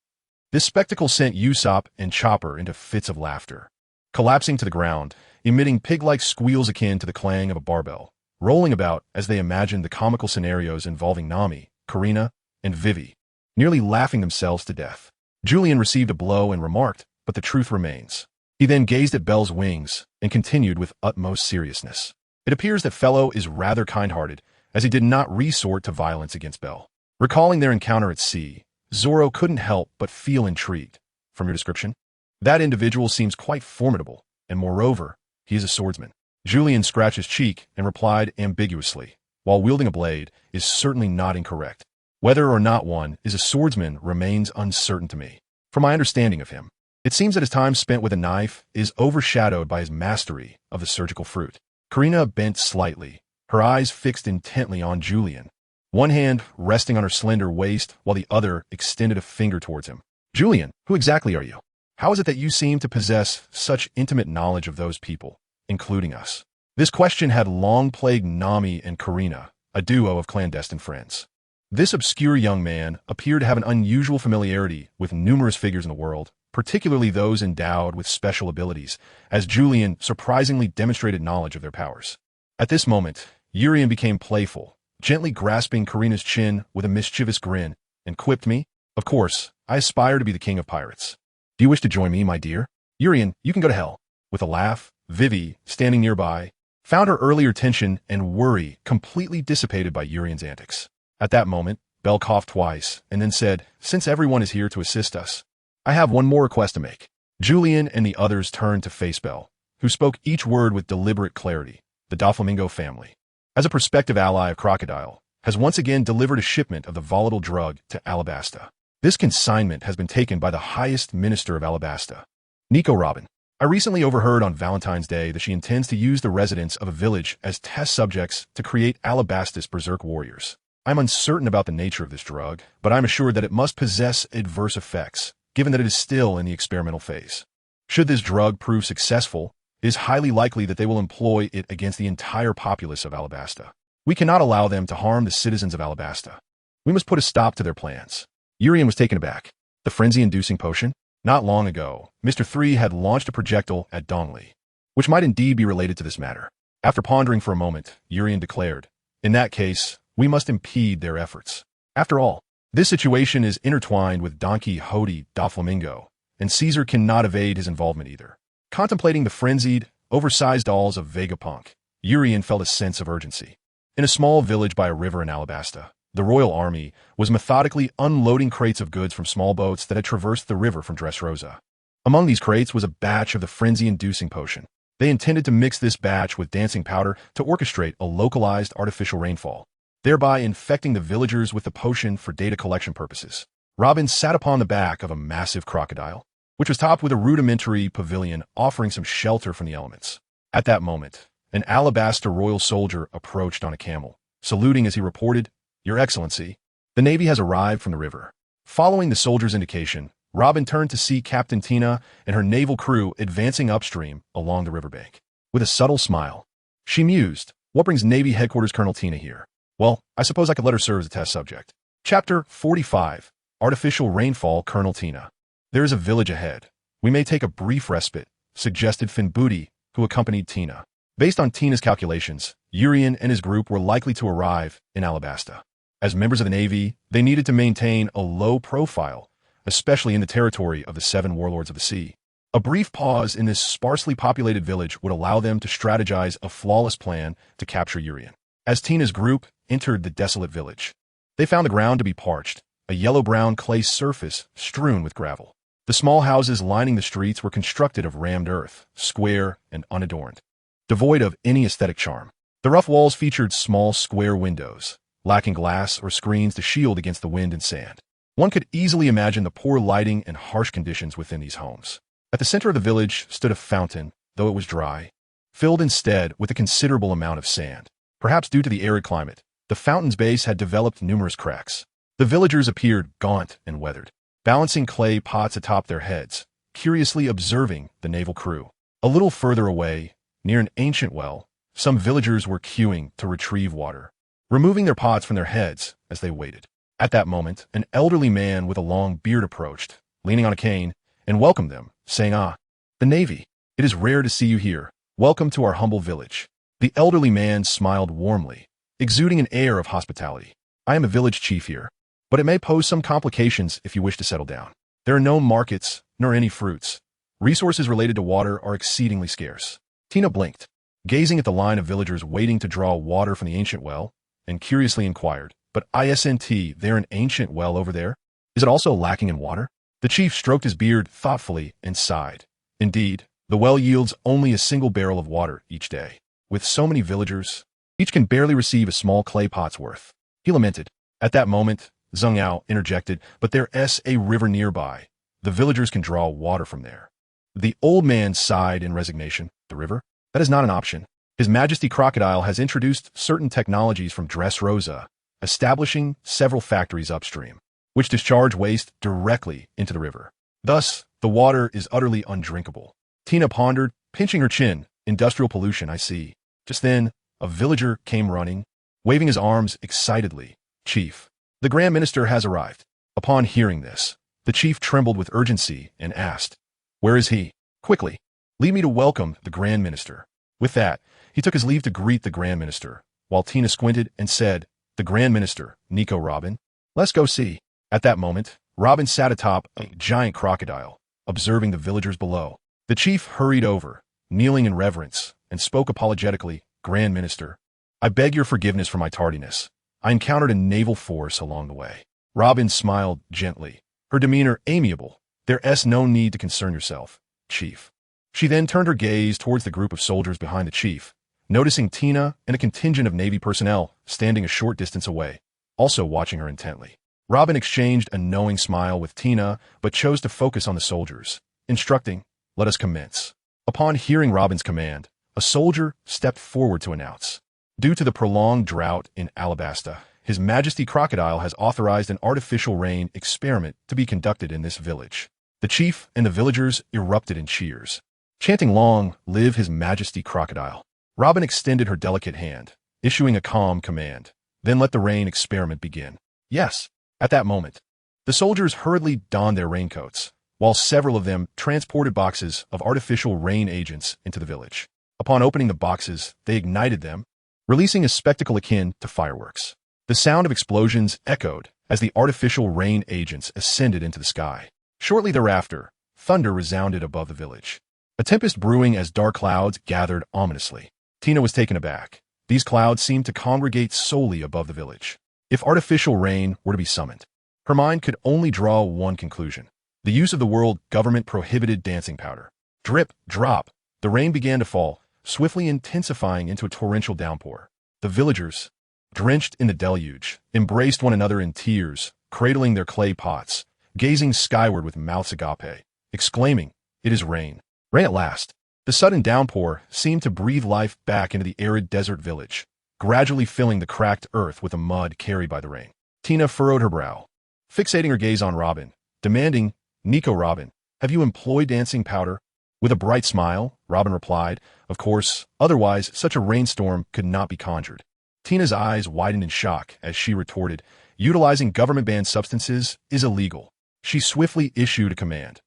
This spectacle sent Usopp and Chopper into fits of laughter, collapsing to the ground, emitting pig-like squeals akin to the clang of a barbell, rolling about as they imagined the comical scenarios involving Nami, Karina, and Vivi, nearly laughing themselves to death. Julian received a blow and remarked, "But the truth remains." He then gazed at Bell's wings and continued with utmost seriousness. It appears that Fellow is rather kind-hearted, as he did not resort to violence against Bell. Recalling their encounter at sea, Zoro couldn't help but feel intrigued. From your description, that individual seems quite formidable, and moreover, he is a swordsman. Julian scratched his cheek and replied ambiguously, "While wielding a blade is certainly not incorrect. Whether or not one is a swordsman remains uncertain to me. From my understanding of him, it seems that his time spent with a knife is overshadowed by his mastery of the surgical fruit." Karina bent slightly, her eyes fixed intently on Julian, one hand resting on her slender waist while the other extended a finger towards him. "Julian, who exactly are you? How is it that you seem to possess such intimate knowledge of those people, including us?" This question had long plagued Nami and Karina, a duo of clandestine friends. This obscure young man appeared to have an unusual familiarity with numerous figures in the world, particularly those endowed with special abilities, as Julian surprisingly demonstrated knowledge of their powers. At this moment, Urian became playful, gently grasping Karina's chin with a mischievous grin, and quipped me, "Of course, I aspire to be the king of pirates. Do you wish to join me, my dear? Urian, you can go to hell." With a laugh, Vivi, standing nearby, found her earlier tension and worry completely dissipated by Urian's antics. At that moment, Bell coughed twice and then said, "Since everyone is here to assist us, I have one more request to make." Julian and the others turned to face Bell, who spoke each word with deliberate clarity. The Doflamingo family, as a prospective ally of Crocodile, has once again delivered a shipment of the volatile drug to Alabasta. This consignment has been taken by the highest minister of Alabasta, Nico Robin. I recently overheard on Valentine's Day that she intends to use the residents of a village as test subjects to create Alabasta's berserk warriors. I'm uncertain about the nature of this drug, but I'm assured that it must possess adverse effects, given that it is still in the experimental phase. Should this drug prove successful, it is highly likely that they will employ it against the entire populace of Alabasta. We cannot allow them to harm the citizens of Alabasta. We must put a stop to their plans. Urian was taken aback. The frenzy-inducing potion? Not long ago, Mr. 3 had launched a projectile at Dongli, which might indeed be related to this matter. After pondering for a moment, Urian declared, "In that case, we must impede their efforts. After all, this situation is intertwined with Don Quixote Doflamingo, and Caesar cannot evade his involvement either." Contemplating the frenzied, oversized dolls of Vegapunk, Urian felt a sense of urgency. In a small village by a river in Alabasta, the royal army was methodically unloading crates of goods from small boats that had traversed the river from Dressrosa. Among these crates was a batch of the frenzy-inducing potion. They intended to mix this batch with dancing powder to orchestrate a localized artificial rainfall, thereby infecting the villagers with the potion for data collection purposes. Robin sat upon the back of a massive crocodile, which was topped with a rudimentary pavilion offering some shelter from the elements. At that moment, an Alabasta royal soldier approached on a camel, saluting as he reported, "Your Excellency, the Navy has arrived from the river." Following the soldier's indication, Robin turned to see Captain Tina and her naval crew advancing upstream along the riverbank. With a subtle smile, she mused, "What brings Navy Headquarters Colonel Tina here? Well, I suppose I could let her serve as a test subject." Chapter 45, Artificial Rainfall Colonel Tina. "There is a village ahead. We may take a brief respite," suggested Finbooty, who accompanied Tina. Based on Tina's calculations, Urian and his group were likely to arrive in Alabasta. As members of the Navy, they needed to maintain a low profile, especially in the territory of the 7 warlords of the sea. A brief pause in this sparsely populated village would allow them to strategize a flawless plan to capture Urian. As Tina's group entered the desolate village, They found the ground to be parched, a yellow-brown clay surface strewn with gravel. The small houses lining the streets were constructed of rammed earth, square and unadorned, devoid of any aesthetic charm. The rough walls featured small square windows, lacking glass or screens to shield against the wind and sand. One could easily imagine the poor lighting and harsh conditions within these homes. At the center of the village stood a fountain, though it was dry, filled instead with a considerable amount of sand. Perhaps due to the arid climate, the fountain's base had developed numerous cracks. The villagers appeared gaunt and weathered, balancing clay pots atop their heads, curiously observing the naval crew. A little further away, near an ancient well, some villagers were queuing to retrieve water, removing their pots from their heads as they waited. At that moment, an elderly man with a long beard approached, leaning on a cane, and welcomed them, saying, "Ah, the Navy. It is rare to see you here. Welcome to our humble village." The elderly man smiled warmly, exuding an air of hospitality. "I am a village chief here, but it may pose some complications if you wish to settle down. There are no markets, nor any fruits. Resources related to water are exceedingly scarce." Tina blinked, gazing at the line of villagers waiting to draw water from the ancient well, and curiously inquired, "But isn't there an ancient well over there? Is it also lacking in water?" The chief stroked his beard thoughtfully and sighed. "Indeed, the well yields only a single barrel of water each day. With so many villagers, each can barely receive a small clay pot's worth." He lamented. At that moment, Zheng Yao interjected, "But there's a river nearby. The villagers can draw water from there." The old man sighed in resignation. "The river? That is not an option. His Majesty Crocodile has introduced certain technologies from Dressrosa, establishing several factories upstream, which discharge waste directly into the river. Thus, the water is utterly undrinkable." Tina pondered, pinching her chin. "Industrial pollution, I see." Just then, a villager came running, waving his arms excitedly. "Chief, the Grand Minister has arrived." Upon hearing this, the chief trembled with urgency and asked, "Where is he? Quickly, lead me to welcome the Grand Minister." With that, he took his leave to greet the Grand Minister, while Tina squinted and said, "The Grand Minister, Nico Robin. Let's go see." At that moment, Robin sat atop a giant crocodile, observing the villagers below. The chief hurried over, kneeling in reverence, and spoke apologetically, "Grand Minister, I beg your forgiveness for my tardiness. I encountered a naval force along the way." Robin smiled gently, her demeanor amiable. "There's no need to concern yourself, Chief." She then turned her gaze towards the group of soldiers behind the chief, noticing Tina and a contingent of Navy personnel standing a short distance away, also watching her intently. Robin exchanged a knowing smile with Tina, but chose to focus on the soldiers, instructing, "Let us commence." Upon hearing Robin's command, a soldier stepped forward to announce, "Due to the prolonged drought in Alabasta, His Majesty Crocodile has authorized an artificial rain experiment to be conducted in this village." The chief and the villagers erupted in cheers, chanting, "Long live His Majesty Crocodile." Robin extended her delicate hand, issuing a calm command, "Then let the rain experiment begin." "Yes." At that moment, the soldiers hurriedly donned their raincoats, while several of them transported boxes of artificial rain agents into the village. Upon opening the boxes, they ignited them, releasing a spectacle akin to fireworks. The sound of explosions echoed as the artificial rain agents ascended into the sky. Shortly thereafter, thunder resounded above the village, a tempest brewing as dark clouds gathered ominously. Tina was taken aback. These clouds seemed to congregate solely above the village. If artificial rain were to be summoned, her mind could only draw one conclusion: the use of the world government prohibited dancing powder. Drip, drop, the rain began to fall, swiftly intensifying into a torrential downpour. The villagers, drenched in the deluge, embraced one another in tears, cradling their clay pots, gazing skyward with mouths agape, exclaiming, "It is rain. Rain at last." The sudden downpour seemed to breathe life back into the arid desert village, gradually filling the cracked earth with the mud carried by the rain. Tina furrowed her brow, fixating her gaze on Robin, demanding, "Nico Robin, have you employed dancing powder?" With a bright smile, Robin replied, "Of course, otherwise such a rainstorm could not be conjured." Tina's eyes widened in shock as she retorted, "Utilizing government-banned substances is illegal." She swiftly issued a command: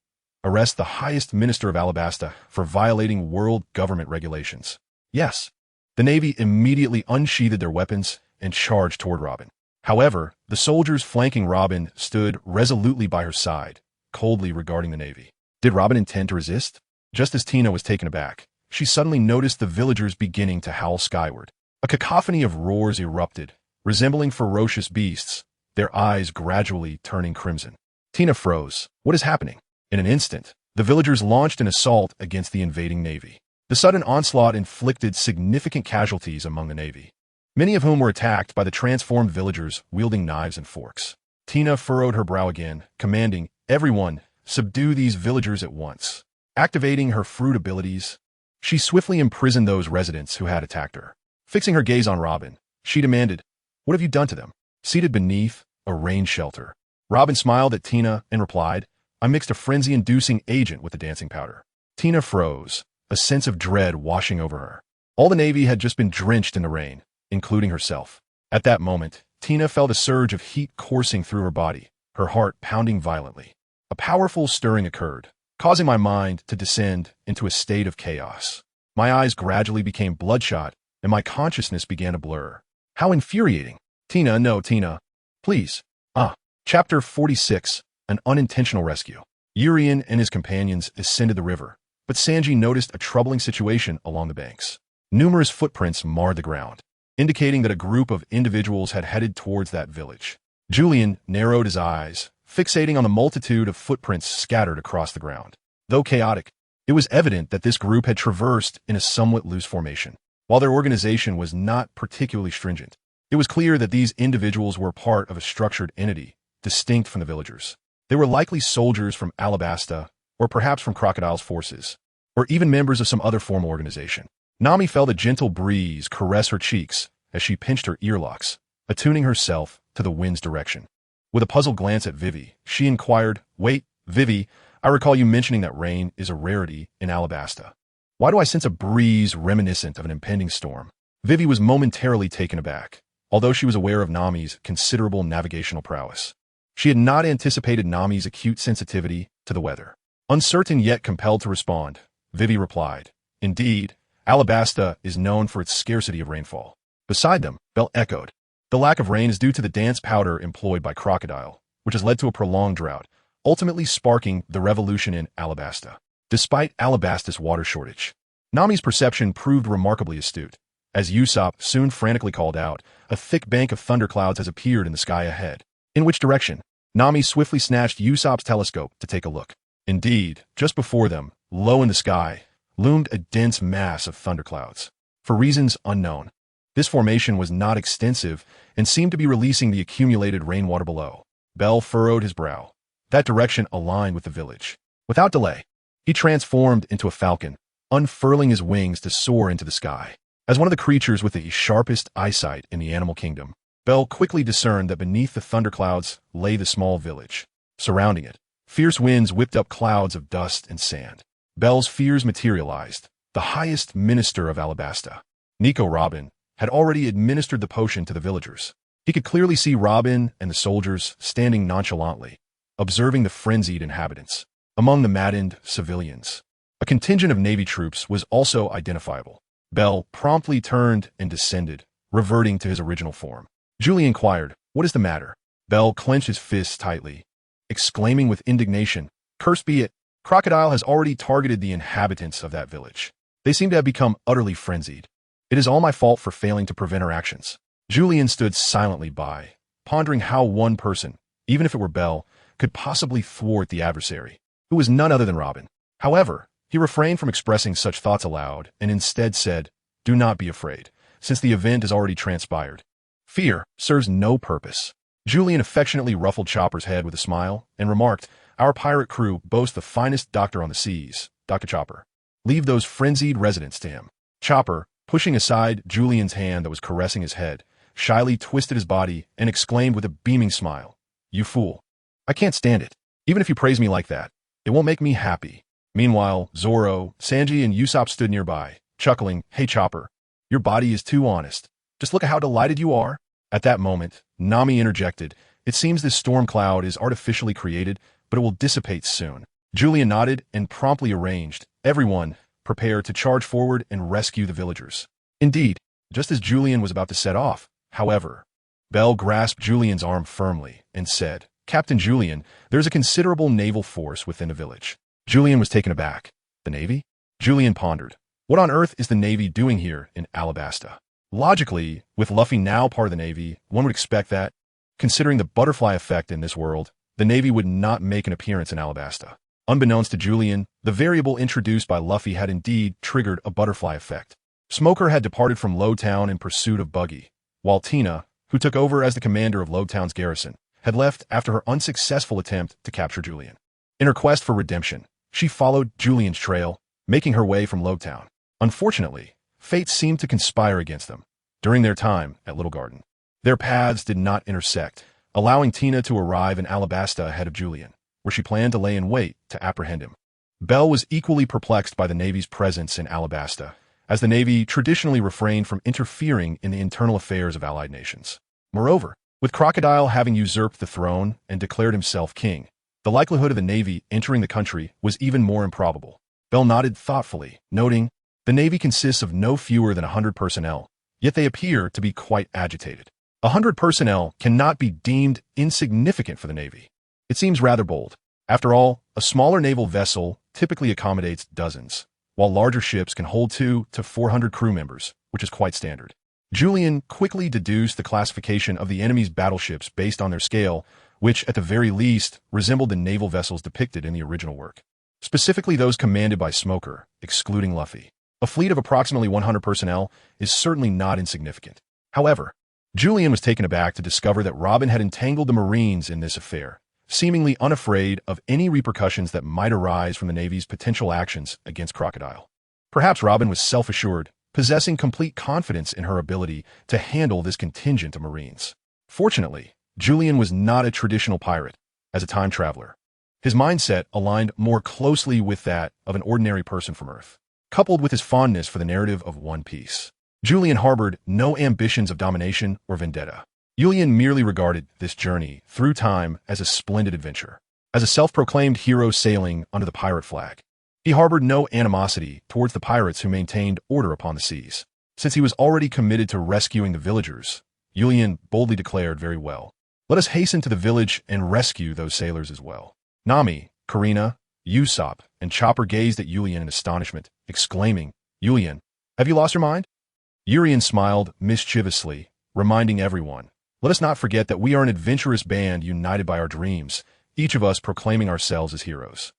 "Arrest the highest minister of Alabasta for violating world government regulations." Yes. The Navy immediately unsheathed their weapons and charged toward Robin. However, the soldiers flanking Robin stood resolutely by her side, coldly regarding the Navy. Did Robin intend to resist? Just as Tina was taken aback, she suddenly noticed the villagers beginning to howl skyward. A cacophony of roars erupted, resembling ferocious beasts, their eyes gradually turning crimson. Tina froze. What is happening? In an instant, the villagers launched an assault against the invading navy. The sudden onslaught inflicted significant casualties among the navy, many of whom were attacked by the transformed villagers wielding knives and forks. Tina furrowed her brow again, commanding, "Everyone, subdue these villagers at once." Activating her fruit abilities, she swiftly imprisoned those residents who had attacked her. Fixing her gaze on Robin, she demanded, "What have you done to them?" Seated beneath a rain shelter, Robin smiled at Tina and replied, "I mixed a frenzy-inducing agent with the dancing powder." Tina froze, a sense of dread washing over her. All the navy had just been drenched in the rain, including herself. At that moment, Tina felt a surge of heat coursing through her body, her heart pounding violently. A powerful stirring occurred, causing my mind to descend into a state of chaos. My eyes gradually became bloodshot, and my consciousness began to blur. How infuriating! Tina, no, Tina. Please. Chapter 46, An Unintentional Rescue. Urien and his companions ascended the river, but Sanji noticed a troubling situation along the banks. Numerous footprints marred the ground, indicating that a group of individuals had headed towards that village. Julian narrowed his eyes, fixating on the multitude of footprints scattered across the ground. Though chaotic, it was evident that this group had traversed in a somewhat loose formation. While their organization was not particularly stringent, it was clear that these individuals were part of a structured entity, distinct from the villagers. They were likely soldiers from Alabasta, or perhaps from Crocodile's forces, or even members of some other formal organization. Nami felt a gentle breeze caress her cheeks as she pinched her earlocks, attuning herself to the wind's direction. With a puzzled glance at Vivi, she inquired, "Wait, Vivi, I recall you mentioning that rain is a rarity in Alabasta. Why do I sense a breeze reminiscent of an impending storm?" Vivi was momentarily taken aback, although she was aware of Nami's considerable navigational prowess. She had not anticipated Nami's acute sensitivity to the weather. Uncertain yet compelled to respond, Vivi replied, "Indeed, Alabasta is known for its scarcity of rainfall." Beside them, Belle echoed, "The lack of rain is due to the dance powder employed by Crocodile, which has led to a prolonged drought, ultimately sparking the revolution in Alabasta." Despite Alabasta's water shortage, Nami's perception proved remarkably astute. As Usopp soon frantically called out, a thick bank of thunderclouds has appeared in the sky ahead. In which direction? Nami swiftly snatched Usopp's telescope to take a look. Indeed, just before them, low in the sky, loomed a dense mass of thunderclouds. For reasons unknown, this formation was not extensive and seemed to be releasing the accumulated rainwater below. Bell furrowed his brow. That direction aligned with the village. Without delay, he transformed into a falcon, unfurling his wings to soar into the sky. As one of the creatures with the sharpest eyesight in the animal kingdom, Bell quickly discerned that beneath the thunderclouds lay the small village. Surrounding it, fierce winds whipped up clouds of dust and sand. Bell's fears materialized. The highest minister of Alabasta, Nico Robin, had already administered the potion to the villagers. He could clearly see Robin and the soldiers standing nonchalantly, observing the frenzied inhabitants. Among the maddened civilians, a contingent of Navy troops was also identifiable. Bell promptly turned and descended, reverting to his original form. Julie inquired, "What is the matter?" Bell clenched his fists tightly, exclaiming with indignation, "Cursed be it, Crocodile has already targeted the inhabitants of that village. They seem to have become utterly frenzied. It is all my fault for failing to prevent her actions." Julian stood silently by, pondering how one person, even if it were Bell, could possibly thwart the adversary, who was none other than Robin. However, he refrained from expressing such thoughts aloud and instead said, "Do not be afraid, since the event has already transpired. Fear serves no purpose." Julian affectionately ruffled Chopper's head with a smile and remarked, "Our pirate crew boasts the finest doctor on the seas, Dr. Chopper. Leave those frenzied residents to him." Chopper, pushing aside Julian's hand that was caressing his head, shyly twisted his body and exclaimed with a beaming smile, "You fool. I can't stand it. Even if you praise me like that, it won't make me happy." Meanwhile, Zoro, Sanji, and Usopp stood nearby, chuckling, "Hey Chopper, your body is too honest. Just look at how delighted you are." At that moment, Nami interjected, "It seems this storm cloud is artificially created, but it will dissipate soon." Julian nodded and promptly arranged, "Everyone, prepare to charge forward and rescue the villagers." Indeed, just as Julian was about to set off, however, Bell grasped Julian's arm firmly and said, "Captain Julian, there is a considerable naval force within the village." Julian was taken aback. "The Navy?" Julian pondered. What on earth is the Navy doing here in Alabasta? Logically, with Luffy now part of the Navy, one would expect that. Considering the butterfly effect in this world, the Navy would not make an appearance in Alabasta. Unbeknownst to Julian, the variable introduced by Luffy had indeed triggered a butterfly effect. Smoker had departed from Lowtown in pursuit of Buggy, while Tina, who took over as the commander of Lowtown's garrison, had left after her unsuccessful attempt to capture Julian. In her quest for redemption, she followed Julian's trail, making her way from Lowtown. Unfortunately, fate seemed to conspire against them during their time at Little Garden. Their paths did not intersect, allowing Tina to arrive in Alabasta ahead of Julian, where she planned to lay in wait to apprehend him. Bell was equally perplexed by the Navy's presence in Alabasta, as the Navy traditionally refrained from interfering in the internal affairs of allied nations. Moreover, with Crocodile having usurped the throne and declared himself king, the likelihood of the Navy entering the country was even more improbable. Bell nodded thoughtfully, noting, "The Navy consists of no fewer than 100 personnel, yet they appear to be quite agitated. 100 personnel cannot be deemed insignificant for the Navy. It seems rather bold. After all, a smaller naval vessel typically accommodates dozens, while larger ships can hold 200 to 400 crew members, which is quite standard." Julian quickly deduced the classification of the enemy's battleships based on their scale, which, at the very least, resembled the naval vessels depicted in the original work. Specifically those commanded by Smoker, excluding Luffy. A fleet of approximately 100 personnel is certainly not insignificant. However, Julian was taken aback to discover that Robin had entangled the Marines in this affair, seemingly unafraid of any repercussions that might arise from the Navy's potential actions against Crocodile. Perhaps Robin was self-assured, possessing complete confidence in her ability to handle this contingent of Marines. Fortunately, Julian was not a traditional pirate, as a time traveler. His mindset aligned more closely with that of an ordinary person from Earth, coupled with his fondness for the narrative of One Piece. Julian harbored no ambitions of domination or vendetta. Julian merely regarded this journey through time as a splendid adventure, as a self-proclaimed hero sailing under the pirate flag. He harbored no animosity towards the pirates who maintained order upon the seas. Since he was already committed to rescuing the villagers, Julian boldly declared, "Very well. Let us hasten to the village and rescue those sailors as well." Nami, Karina, Usopp, and Chopper gazed at Julian in astonishment, exclaiming, "Julian, have you lost your mind?" Urian smiled mischievously, reminding everyone, "Let us not forget that we are an adventurous band united by our dreams, each of us proclaiming ourselves as heroes."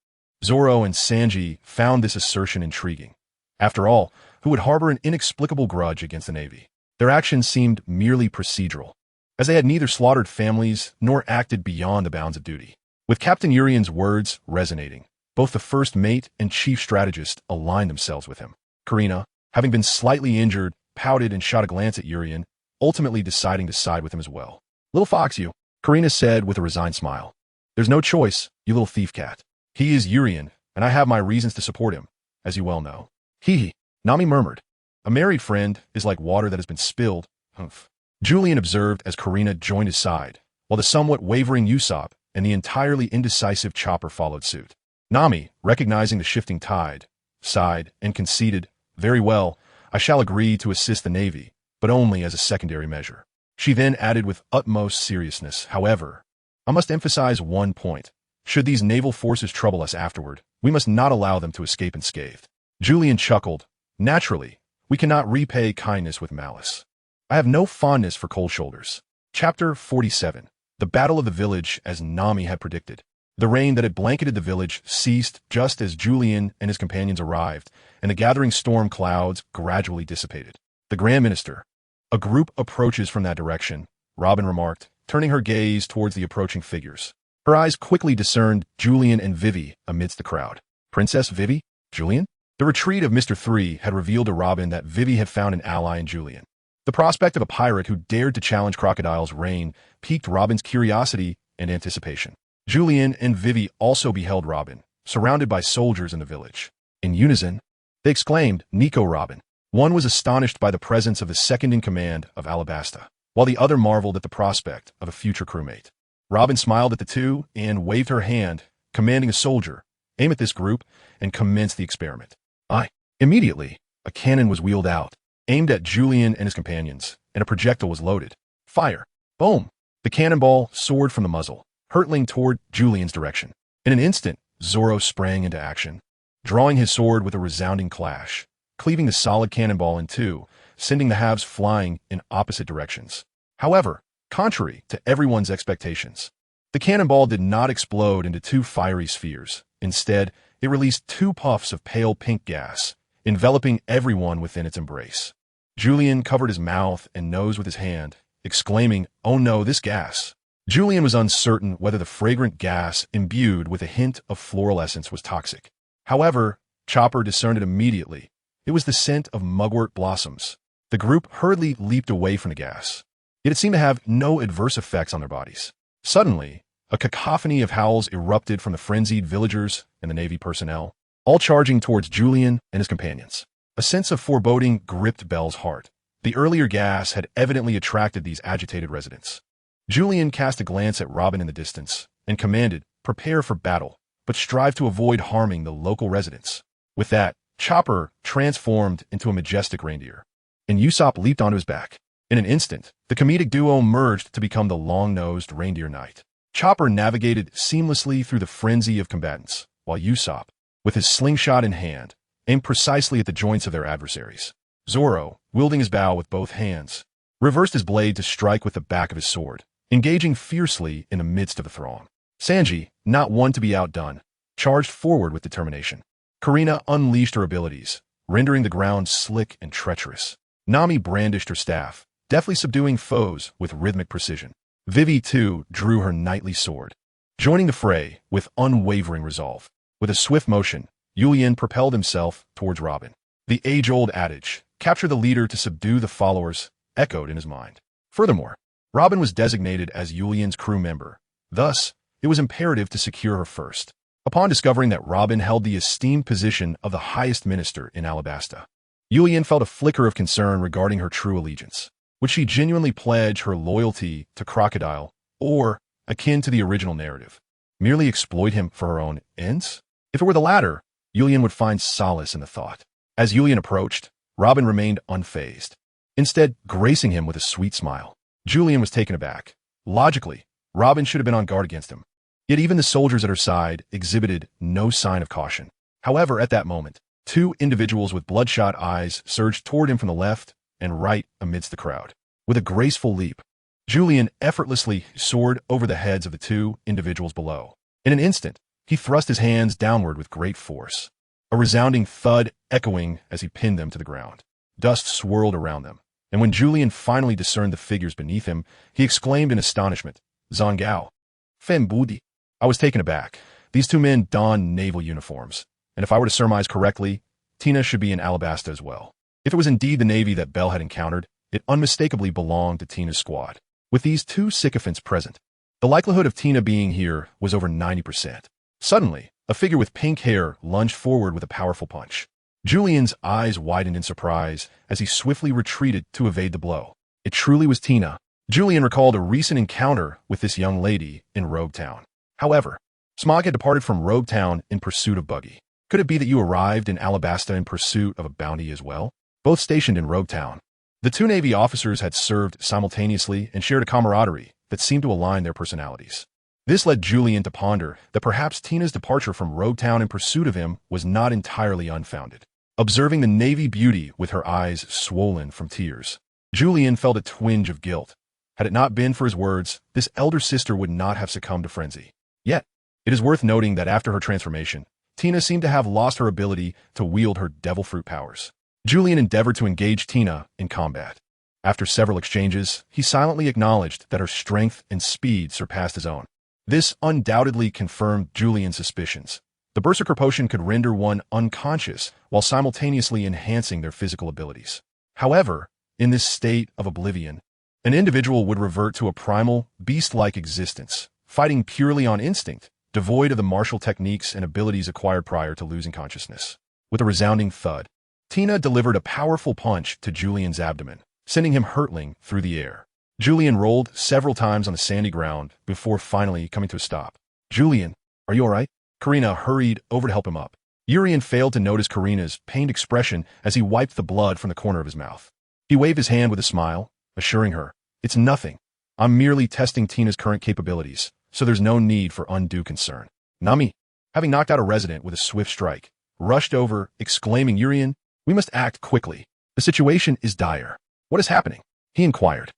Zoro and Sanji found this assertion intriguing. After all, who would harbor an inexplicable grudge against the Navy? Their actions seemed merely procedural, as they had neither slaughtered families nor acted beyond the bounds of duty. With Captain Urian's words resonating, both the first mate and chief strategist aligned themselves with him. Karina, having been slightly injured, pouted and shot a glance at Urian, ultimately deciding to side with him as well. "Little fox you," Karina said with a resigned smile. "There's no choice, you little thief cat. He is Urian, and I have my reasons to support him, as you well know." "Hee," Nami murmured. "A married friend is like water that has been spilled." Humph. Julian observed as Karina joined his side, while the somewhat wavering Usopp and the entirely indecisive Chopper followed suit. Nami, recognizing the shifting tide, sighed and conceded, "Very well, I shall agree to assist the Navy, but only as a secondary measure." She then added with utmost seriousness, "However, I must emphasize one point. Should these naval forces trouble us afterward, we must not allow them to escape unscathed." Julian chuckled. "Naturally, we cannot repay kindness with malice. I have no fondness for cold shoulders." Chapter 47. The Battle of the Village, as Nami had predicted. The rain that had blanketed the village ceased just as Julian and his companions arrived, and the gathering storm clouds gradually dissipated. "The Grand Minister." "A group approaches from that direction," Robin remarked, turning her gaze towards the approaching figures. Her eyes quickly discerned Julian and Vivi amidst the crowd. "Princess Vivi? Julian?" The retreat of Mr. 3 had revealed to Robin that Vivi had found an ally in Julian. The prospect of a pirate who dared to challenge Crocodile's reign piqued Robin's curiosity and anticipation. Julian and Vivi also beheld Robin, surrounded by soldiers in the village. In unison, they exclaimed, "Nico Robin." One was astonished by the presence of the second-in-command of Alabasta, while the other marveled at the prospect of a future crewmate. Robin smiled at the two and waved her hand, commanding a soldier, "Aim at this group and commence the experiment." Aye. Immediately, a cannon was wheeled out, aimed at Julian and his companions, and a projectile was loaded. Fire! Boom! The cannonball soared from the muzzle, hurtling toward Julian's direction. In an instant, Zoro sprang into action, drawing his sword with a resounding clash, cleaving the solid cannonball in two, sending the halves flying in opposite directions. However, contrary to everyone's expectations. The cannonball did not explode into two fiery spheres. Instead, it released two puffs of pale pink gas, enveloping everyone within its embrace. Julian covered his mouth and nose with his hand, exclaiming, "Oh no, this gas!" Julian was uncertain whether the fragrant gas imbued with a hint of floral essence was toxic. However, Chopper discerned it immediately. It was the scent of mugwort blossoms. The group hurriedly leaped away from the gas. Yet it seemed to have no adverse effects on their bodies. Suddenly, a cacophony of howls erupted from the frenzied villagers and the Navy personnel, all charging towards Julian and his companions. A sense of foreboding gripped Belle's heart. The earlier gas had evidently attracted these agitated residents. Julian cast a glance at Robin in the distance and commanded, "Prepare for battle, but strive to avoid harming the local residents." With that, Chopper transformed into a majestic reindeer, and Usopp leaped onto his back. In an instant, the comedic duo merged to become the long-nosed reindeer knight. Chopper navigated seamlessly through the frenzy of combatants, while Usopp, with his slingshot in hand, aimed precisely at the joints of their adversaries. Zoro, wielding his bow with both hands, reversed his blade to strike with the back of his sword, engaging fiercely in the midst of the throng. Sanji, not one to be outdone, charged forward with determination. Karina unleashed her abilities, rendering the ground slick and treacherous. Nami brandished her staff, deftly subduing foes with rhythmic precision. Vivi, too, drew her knightly sword, joining the fray with unwavering resolve. With a swift motion, Julian propelled himself towards Robin. The age-old adage, "Capture the leader to subdue the followers," echoed in his mind. Furthermore, Robin was designated as Julian's crew member. Thus, it was imperative to secure her first. Upon discovering that Robin held the esteemed position of the highest minister in Alabasta, Julian felt a flicker of concern regarding her true allegiance. Would she genuinely pledge her loyalty to Crocodile, or, akin to the original narrative, merely exploit him for her own ends? If it were the latter, Julian would find solace in the thought. As Julian approached, Robin remained unfazed, instead gracing him with a sweet smile. Julian was taken aback. Logically, Robin should have been on guard against him. Yet even the soldiers at her side exhibited no sign of caution. However, at that moment, two individuals with bloodshot eyes surged toward him from the left and right amidst the crowd. With a graceful leap, Julian effortlessly soared over the heads of the two individuals below. In an instant, he thrust his hands downward with great force, a resounding thud echoing as he pinned them to the ground. Dust swirled around them, and when Julian finally discerned the figures beneath him, he exclaimed in astonishment, "Zangao, Fen Budi." I was taken aback. These two men donned naval uniforms, and if I were to surmise correctly, Tina should be in Alabasta as well. If it was indeed the Navy that Belle had encountered, it unmistakably belonged to Tina's squad. With these two sycophants present, the likelihood of Tina being here was over 90%. Suddenly, a figure with pink hair lunged forward with a powerful punch. Julian's eyes widened in surprise as he swiftly retreated to evade the blow. It truly was Tina. Julian recalled a recent encounter with this young lady in Rogue Town. However, Smog had departed from Rogue Town in pursuit of Buggy. Could it be that you arrived in Alabasta in pursuit of a bounty as well? Both stationed in Rogue Town, the two Navy officers had served simultaneously and shared a camaraderie that seemed to align their personalities. This led Julian to ponder that perhaps Tina's departure from Rogue Town in pursuit of him was not entirely unfounded. Observing the Navy beauty with her eyes swollen from tears, Julian felt a twinge of guilt. Had it not been for his words, this elder sister would not have succumbed to frenzy. Yet, it is worth noting that after her transformation, Tina seemed to have lost her ability to wield her devil fruit powers. Julian endeavored to engage Tina in combat. After several exchanges, he silently acknowledged that her strength and speed surpassed his own. This undoubtedly confirmed Julian's suspicions. The Berserker potion could render one unconscious while simultaneously enhancing their physical abilities. However, in this state of oblivion, an individual would revert to a primal, beast-like existence, fighting purely on instinct, devoid of the martial techniques and abilities acquired prior to losing consciousness. With a resounding thud, Tina delivered a powerful punch to Julian's abdomen, sending him hurtling through the air. Julian rolled several times on the sandy ground before finally coming to a stop. "Julian, are you all right?" Karina hurried over to help him up. Urian failed to notice Karina's pained expression as he wiped the blood from the corner of his mouth. He waved his hand with a smile, assuring her, "It's nothing. I'm merely testing Tina's current capabilities, so there's no need for undue concern." Nami, having knocked out a resident with a swift strike, rushed over, exclaiming, "Urian, we must act quickly. The situation is dire." "What is happening?" he inquired.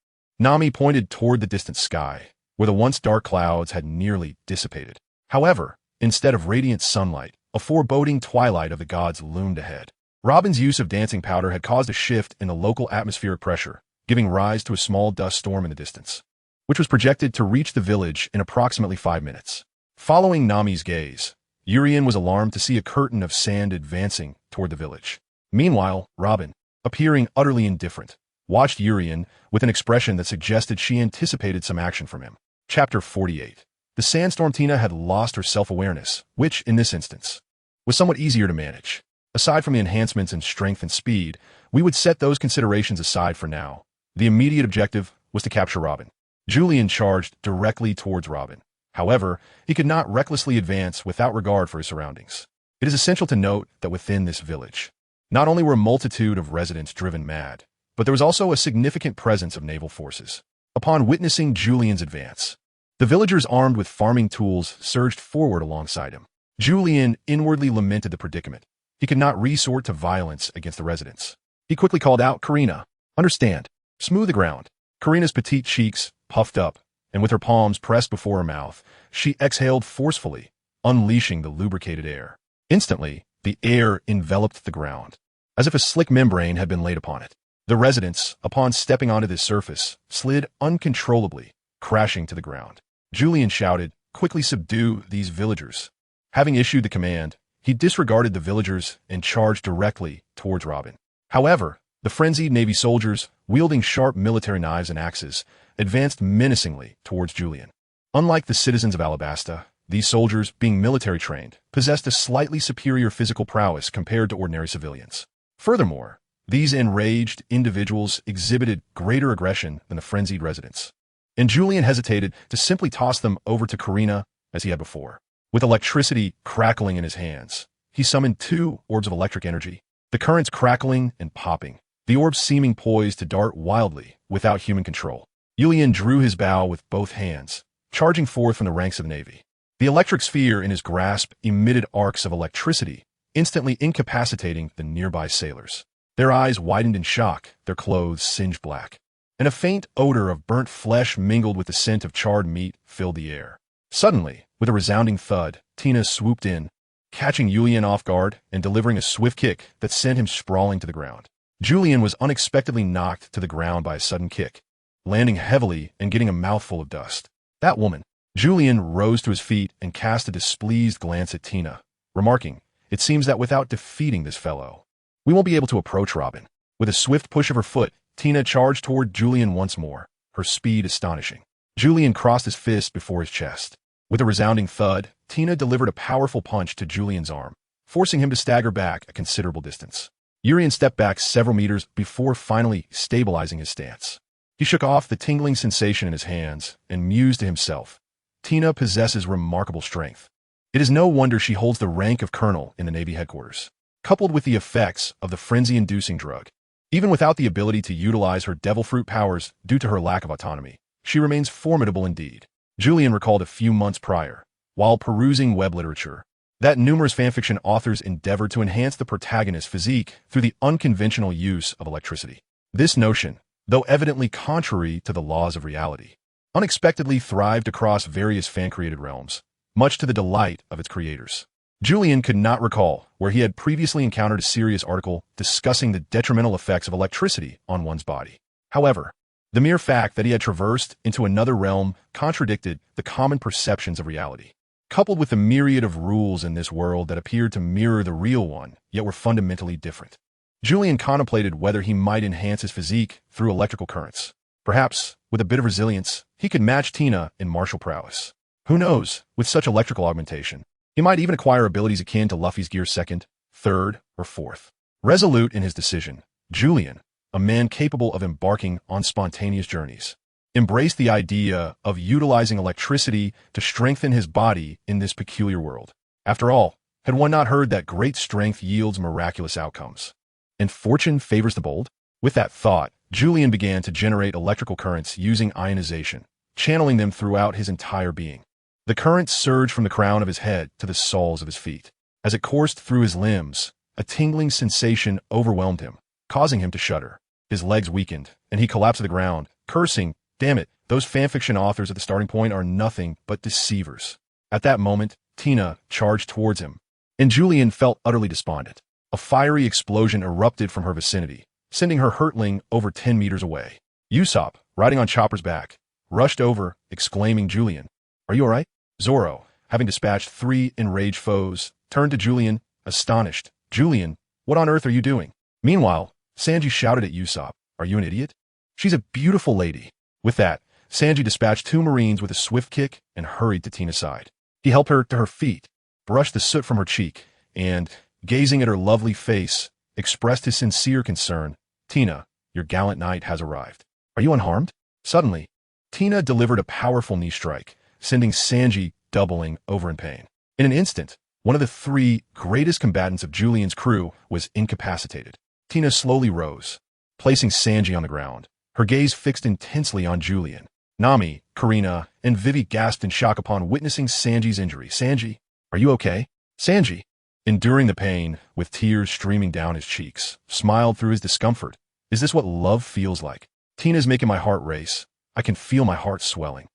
Nami pointed toward the distant sky, where the once dark clouds had nearly dissipated. However, instead of radiant sunlight, a foreboding twilight of the gods loomed ahead. Robin's use of dancing powder had caused a shift in the local atmospheric pressure, giving rise to a small dust storm in the distance, which was projected to reach the village in approximately 5 minutes. Following Nami's gaze, Urien was alarmed to see a curtain of sand advancing toward the village. Meanwhile, Robin, appearing utterly indifferent, watched Urien with an expression that suggested she anticipated some action from him. Chapter 48. The sandstorm. Tina had lost her self-awareness, which, in this instance, was somewhat easier to manage. Aside from the enhancements in strength and speed, we would set those considerations aside for now. The immediate objective was to capture Robin. Julian charged directly towards Robin. However, he could not recklessly advance without regard for his surroundings. It is essential to note that within this village, not only were a multitude of residents driven mad, but there was also a significant presence of naval forces. Upon witnessing Julian's advance, the villagers armed with farming tools surged forward alongside him. Julian inwardly lamented the predicament. He could not resort to violence against the residents. He quickly called out, "Karina, understand. Smooth the ground." Karina's petite cheeks puffed up, and with her palms pressed before her mouth, she exhaled forcefully, unleashing the lubricated air. Instantly, the air enveloped the ground, as if a slick membrane had been laid upon it. The residents, upon stepping onto this surface, slid uncontrollably, crashing to the ground. Julian shouted, "Quickly subdue these villagers." Having issued the command, he disregarded the villagers and charged directly towards Robin. However, the frenzied Navy soldiers, wielding sharp military knives and axes, advanced menacingly towards Julian. Unlike the citizens of Alabasta, these soldiers, being military trained, possessed a slightly superior physical prowess compared to ordinary civilians. Furthermore, these enraged individuals exhibited greater aggression than the frenzied residents, and Julian hesitated to simply toss them over to Karina as he had before. With electricity crackling in his hands, he summoned 2 orbs of electric energy, the currents crackling and popping, the orbs seeming poised to dart wildly without human control. Julian drew his bow with both hands, charging forth from the ranks of the Navy. The electric sphere in his grasp emitted arcs of electricity, instantly incapacitating the nearby sailors. Their eyes widened in shock, their clothes singed black, and a faint odor of burnt flesh mingled with the scent of charred meat filled the air. Suddenly, with a resounding thud, Tina swooped in, catching Julian off guard and delivering a swift kick that sent him sprawling to the ground. Julian was unexpectedly knocked to the ground by a sudden kick, landing heavily and getting a mouthful of dust. "That woman." Julian rose to his feet and cast a displeased glance at Tina, remarking, "It seems that without defeating this fellow, we won't be able to approach Robin." With a swift push of her foot, Tina charged toward Julian once more, her speed astonishing. Julian crossed his fist before his chest. With a resounding thud, Tina delivered a powerful punch to Julian's arm, forcing him to stagger back a considerable distance. Urien stepped back several meters before finally stabilizing his stance. He shook off the tingling sensation in his hands and mused to himself, "Tina possesses remarkable strength. It is no wonder she holds the rank of colonel in the Navy headquarters." Coupled with the effects of the frenzy-inducing drug, even without the ability to utilize her devil fruit powers due to her lack of autonomy, she remains formidable indeed. Julian recalled a few months prior, while perusing web literature, that numerous fanfiction authors endeavored to enhance the protagonist's physique through the unconventional use of electricity. This notion, though evidently contrary to the laws of reality, unexpectedly thrived across various fan-created realms, much to the delight of its creators. Julian could not recall where he had previously encountered a serious article discussing the detrimental effects of electricity on one's body. However, the mere fact that he had traversed into another realm contradicted the common perceptions of reality. Coupled with the myriad of rules in this world that appeared to mirror the real one, yet were fundamentally different, Julian contemplated whether he might enhance his physique through electrical currents. Perhaps, with a bit of resilience, he could match Tina in martial prowess. Who knows, with such electrical augmentation, he might even acquire abilities akin to Luffy's Gear 2nd, 3rd, or 4th. Resolute in his decision, Julian, a man capable of embarking on spontaneous journeys, embraced the idea of utilizing electricity to strengthen his body in this peculiar world. After all, had one not heard that great strength yields miraculous outcomes, and fortune favors the bold? With that thought, Julian began to generate electrical currents using ionization, channeling them throughout his entire being. The current surged from the crown of his head to the soles of his feet. As it coursed through his limbs, a tingling sensation overwhelmed him, causing him to shudder. His legs weakened, and he collapsed to the ground, cursing Damn it, those fanfiction authors at the starting point are nothing but deceivers. At that moment, Tina charged towards him, and Julian felt utterly despondent. A fiery explosion erupted from her vicinity, sending her hurtling over 10 meters away. Usopp, riding on Chopper's back, rushed over, exclaiming, "Julian, are you alright?" Zoro, having dispatched 3 enraged foes, turned to Julian, astonished. "Julian, what on earth are you doing?" Meanwhile, Sanji shouted at Usopp, "Are you an idiot? She's a beautiful lady." With that, Sanji dispatched 2 Marines with a swift kick and hurried to Tina's side. He helped her to her feet, brushed the soot from her cheek, and, gazing at her lovely face, expressed his sincere concern. "Tina, your gallant knight has arrived. Are you unharmed?" Suddenly, Tina delivered a powerful knee strike, sending Sanji doubling over in pain. In an instant, one of the 3 greatest combatants of Julian's crew was incapacitated. Tina slowly rose, placing Sanji on the ground, her gaze fixed intensely on Julian. Nami, Karina, and Vivi gasped in shock upon witnessing Sanji's injury. "Sanji, are you okay?" Sanji, enduring the pain, with tears streaming down his cheeks, smiled through his discomfort. "Is this what love feels like? Tina's making my heart race. I can feel my heart swelling."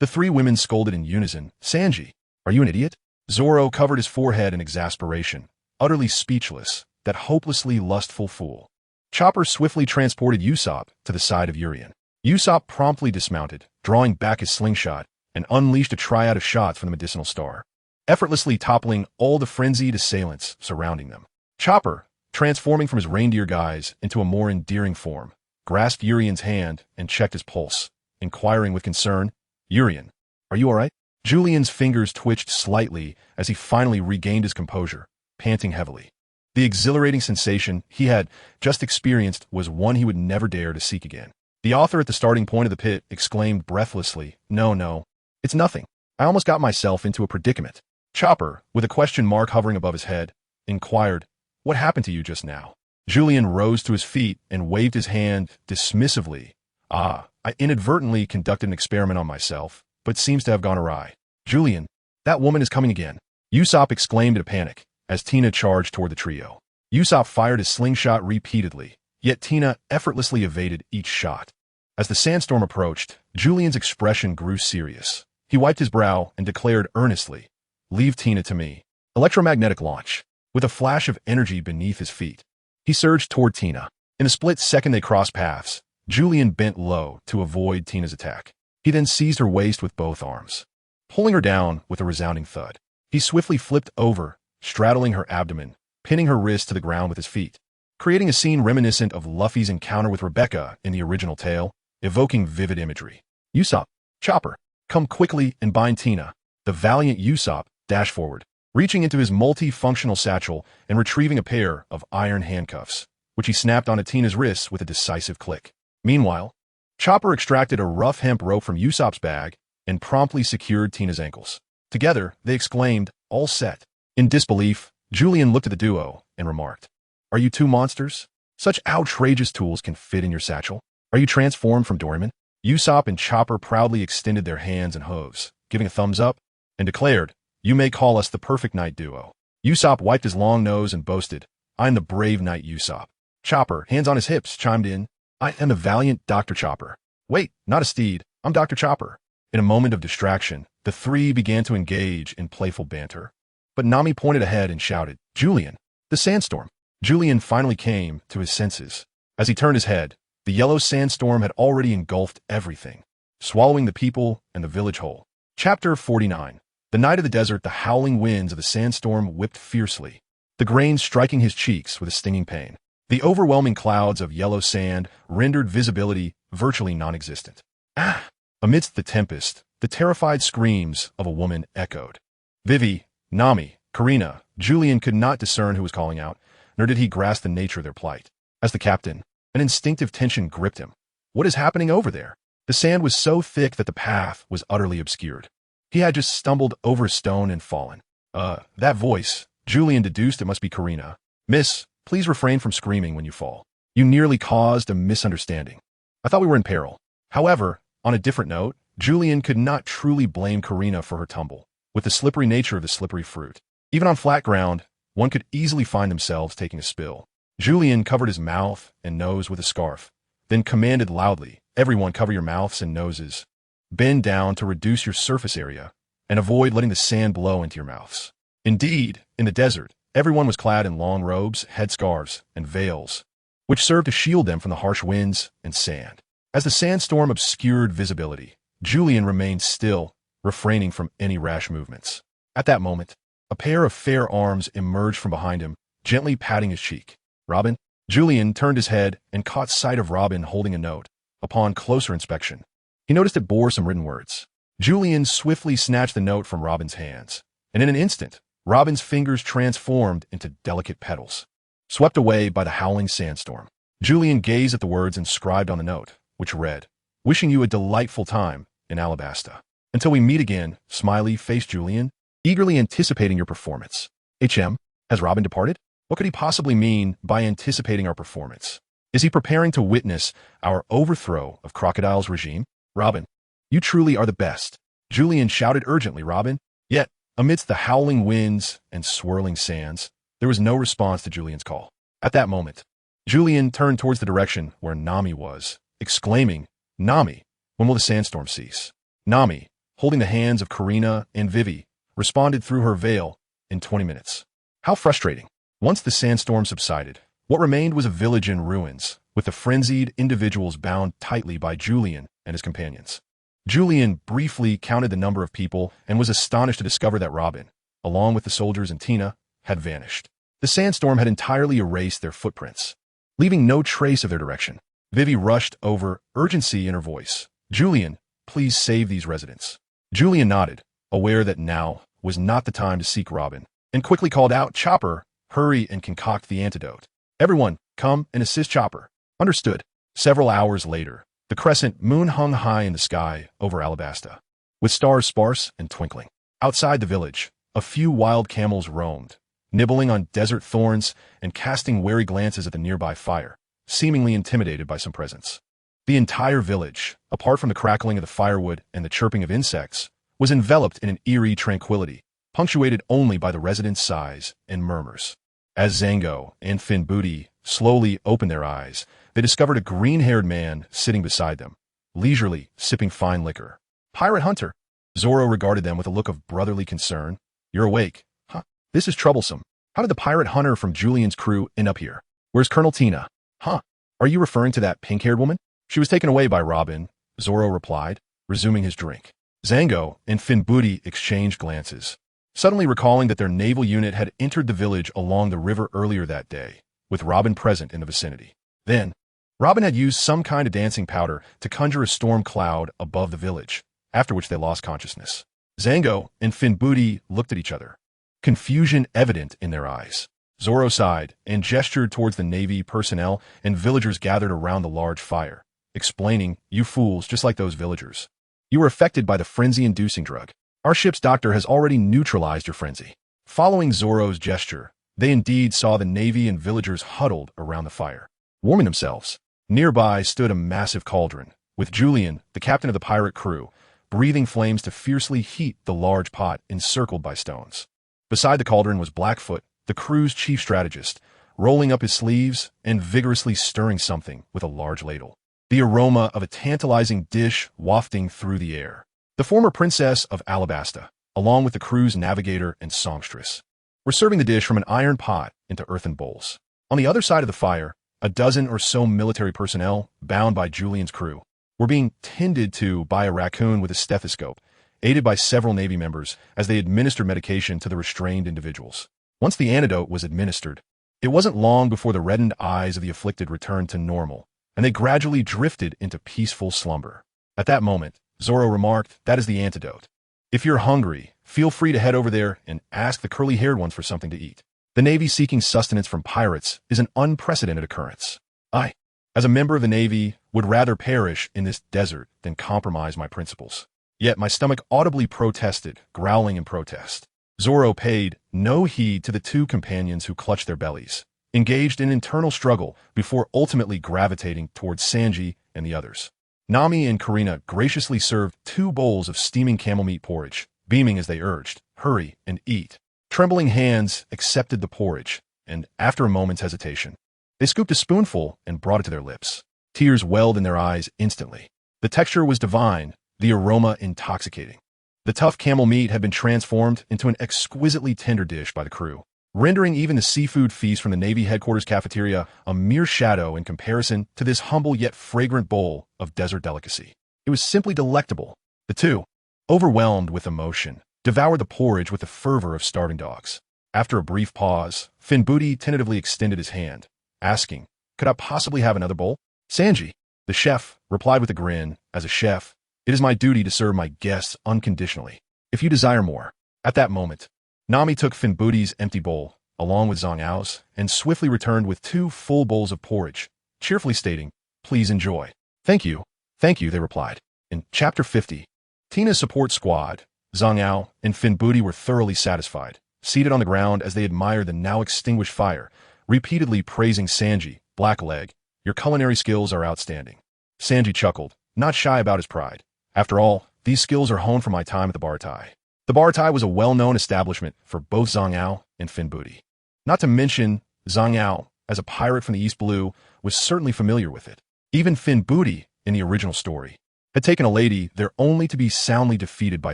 The 3 women scolded in unison. "Sanji, are you an idiot?" Zoro covered his forehead in exasperation, utterly speechless, that hopelessly lustful fool. Chopper swiftly transported Usopp to the side of Urien. Usopp promptly dismounted, drawing back his slingshot, and unleashed a triad of shots from the medicinal star, effortlessly toppling all the frenzied assailants surrounding them. Chopper, transforming from his reindeer guise into a more endearing form, grasped Urien's hand and checked his pulse, inquiring with concern, "Urien, are you all right?" Julian's fingers twitched slightly as he finally regained his composure, panting heavily. The exhilarating sensation he had just experienced was one he would never dare to seek again. The author at the starting point of the pit exclaimed breathlessly, No, it's nothing. I almost got myself into a predicament." Chopper, with a question mark hovering above his head, inquired, "What happened to you just now?" Julian rose to his feet and waved his hand dismissively. "I inadvertently conducted an experiment on myself, but seems to have gone awry." "Julian, that woman is coming again," Usopp exclaimed in a panic, as Tina charged toward the trio. Usopp fired his slingshot repeatedly, yet Tina effortlessly evaded each shot. As the sandstorm approached, Julian's expression grew serious. He wiped his brow and declared earnestly, "Leave Tina to me." Electromagnetic launch. With a flash of energy beneath his feet, he surged toward Tina. In a split second they crossed paths. Julian bent low to avoid Tina's attack. He then seized her waist with both arms, pulling her down with a resounding thud. He swiftly flipped over, straddling her abdomen, pinning her wrist to the ground with his feet, creating a scene reminiscent of Luffy's encounter with Rebecca in the original tale, evoking vivid imagery. "Usopp, Chopper, come quickly and bind Tina." The valiant Usopp dashed forward, reaching into his multi-functional satchel and retrieving a pair of iron handcuffs, which he snapped onto Tina's wrists with a decisive click. Meanwhile, Chopper extracted a rough hemp rope from Usopp's bag and promptly secured Tina's ankles. Together, they exclaimed, "All set." In disbelief, Julian looked at the duo and remarked, "Are you 2 monsters? Such outrageous tools can fit in your satchel? Are you transformed from Doraemon?" Usopp and Chopper proudly extended their hands and hooves, giving a thumbs up, and declared, "You may call us the perfect knight duo." Usopp wiped his long nose and boasted, "I'm the brave knight Usopp." Chopper, hands on his hips, chimed in, "I am the valiant Dr. Chopper." "Wait, not a steed, I'm Dr. Chopper." In a moment of distraction, the 3 began to engage in playful banter. But Nami pointed ahead and shouted, "Julian, the sandstorm." Julian finally came to his senses. As he turned his head, the yellow sandstorm had already engulfed everything, swallowing the people and the village whole. Chapter 49. The night of the desert, the howling winds of the sandstorm whipped fiercely, the grain striking his cheeks with a stinging pain. The overwhelming clouds of yellow sand rendered visibility virtually non-existent. "Ah!" Amidst the tempest, the terrified screams of a woman echoed. Vivi, Nami, Karina, Julian could not discern who was calling out, nor did he grasp the nature of their plight. As the captain, an instinctive tension gripped him. What is happening over there? The sand was so thick that the path was utterly obscured. He had just stumbled over a stone and fallen. That voice, Julian deduced it must be Karina. "Miss, please refrain from screaming when you fall. You nearly caused a misunderstanding. I thought we were in peril." However, on a different note, Julian could not truly blame Karina for her tumble, with the slippery nature of the slippery fruit. Even on flat ground, one could easily find themselves taking a spill. Julian covered his mouth and nose with a scarf, then commanded loudly, "Everyone cover your mouths and noses. Bend down to reduce your surface area, and avoid letting the sand blow into your mouths." Indeed, in the desert, everyone was clad in long robes, headscarves, and veils, which served to shield them from the harsh winds and sand. As the sandstorm obscured visibility, Julian remained still, refraining from any rash movements. At that moment, a pair of fair arms emerged from behind him, gently patting his cheek. "Robin?" Julian turned his head and caught sight of Robin holding a note. Upon closer inspection, he noticed it bore some written words. Julian swiftly snatched the note from Robin's hands, and in an instant, Robin's fingers transformed into delicate petals. Swept away by the howling sandstorm, Julian gazed at the words inscribed on the note, which read, "Wishing you a delightful time in Alabasta. Until we meet again, smiley-faced Julian, eagerly anticipating your performance." Has Robin departed? What could he possibly mean by anticipating our performance? Is he preparing to witness our overthrow of Crocodile's regime? "Robin, you truly are the best," Julian shouted urgently. "Robin?" Yet, amidst the howling winds and swirling sands, there was no response to Julian's call. At that moment, Julian turned towards the direction where Nami was, exclaiming, "Nami, when will the sandstorm cease?" Nami, holding the hands of Karina and Vivi, responded through her veil, "In 20 minutes. How frustrating. Once the sandstorm subsided, what remained was a village in ruins, with the frenzied individuals bound tightly by Julian and his companions. Julian briefly counted the number of people and was astonished to discover that Robin, along with the soldiers and Tina, had vanished. The sandstorm had entirely erased their footprints, leaving no trace of their direction. Vivi rushed over, urgency in her voice. "Julian, please save these residents." Julian nodded, aware that now was not the time to seek Robin, and quickly called out, "Chopper, hurry and concoct the antidote. Everyone, come and assist Chopper." "Understood." Several hours later, the crescent moon hung high in the sky over Alabasta, with stars sparse and twinkling. Outside the village, a few wild camels roamed, nibbling on desert thorns and casting wary glances at the nearby fire, seemingly intimidated by some presence. The entire village, apart from the crackling of the firewood and the chirping of insects, was enveloped in an eerie tranquility, punctuated only by the residents' sighs and murmurs. As Zango and Finbooty slowly opened their eyes, they discovered a green-haired man sitting beside them, leisurely sipping fine liquor. "Pirate hunter." Zoro regarded them with a look of brotherly concern. "You're awake, huh? This is troublesome. How did the pirate hunter from Julian's crew end up here? Where's Colonel Tina?" "Huh? Are you referring to that pink-haired woman?" "She was taken away by Robin," Zoro replied, resuming his drink. Zango and Finbooty exchanged glances, suddenly recalling that their naval unit had entered the village along the river earlier that day, with Robin present in the vicinity. Then, Robin had used some kind of dancing powder to conjure a storm cloud above the village, after which they lost consciousness. Zango and Finbooty looked at each other, confusion evident in their eyes. Zoro sighed and gestured towards the Navy personnel and villagers gathered around the large fire, explaining, "You fools, just like those villagers. You were affected by the frenzy-inducing drug. Our ship's doctor has already neutralized your frenzy." Following Zoro's gesture, they indeed saw the Navy and villagers huddled around the fire, warming themselves. Nearby stood a massive cauldron, with Julian, the captain of the pirate crew, breathing flames to fiercely heat the large pot encircled by stones. Beside the cauldron was Blackfoot, the crew's chief strategist, rolling up his sleeves and vigorously stirring something with a large ladle, the aroma of a tantalizing dish wafting through the air. The former princess of Alabasta, along with the crew's navigator and songstress, were serving the dish from an iron pot into earthen bowls. On the other side of the fire, a dozen or so military personnel, bound by Julian's crew, were being tended to by a raccoon with a stethoscope, aided by several Navy members as they administered medication to the restrained individuals. Once the antidote was administered, it wasn't long before the reddened eyes of the afflicted returned to normal, and they gradually drifted into peaceful slumber. At that moment, Zoro remarked, "That is the antidote. If you're hungry, feel free to head over there and ask the curly-haired ones for something to eat." The Navy seeking sustenance from pirates is an unprecedented occurrence. I, as a member of the Navy, would rather perish in this desert than compromise my principles. Yet my stomach audibly protested, growling in protest. Zoro paid no heed to the two companions who clutched their bellies, engaged in internal struggle before ultimately gravitating towards Sanji and the others. Nami and Karina graciously served 2 bowls of steaming camel meat porridge, beaming as they urged, "Hurry and eat." Trembling hands accepted the porridge, and after a moment's hesitation, they scooped a spoonful and brought it to their lips. Tears welled in their eyes instantly. The texture was divine, the aroma intoxicating. The tough camel meat had been transformed into an exquisitely tender dish by the crew, rendering even the seafood feast from the Navy headquarters cafeteria a mere shadow in comparison to this humble yet fragrant bowl of desert delicacy. It was simply delectable. The two, overwhelmed with emotion, devoured the porridge with the fervor of starving dogs. After a brief pause, Finbooty tentatively extended his hand, asking, "Could I possibly have another bowl?" "Sanji," the chef, replied with a grin, "as a chef, it is my duty to serve my guests unconditionally. If you desire more." At that moment, Nami took Finbooty's empty bowl, along with Zhang Ao's, and swiftly returned with 2 full bowls of porridge, cheerfully stating, "Please enjoy." Thank you, they replied. In Chapter 50, Tina's support squad, Zhang Ao and Finbooty were thoroughly satisfied, seated on the ground as they admired the now extinguished fire, repeatedly praising Sanji. "Blackleg, your culinary skills are outstanding." Sanji chuckled, not shy about his pride. "After all, these skills are honed from my time at the Baratai." The Baratai was a well-known establishment for both Zhang Ao and Finbooty. Not to mention, Zhang Ao, as a pirate from the East Blue, was certainly familiar with it. Even Finbooty, in the original story, had taken a lady there only to be soundly defeated by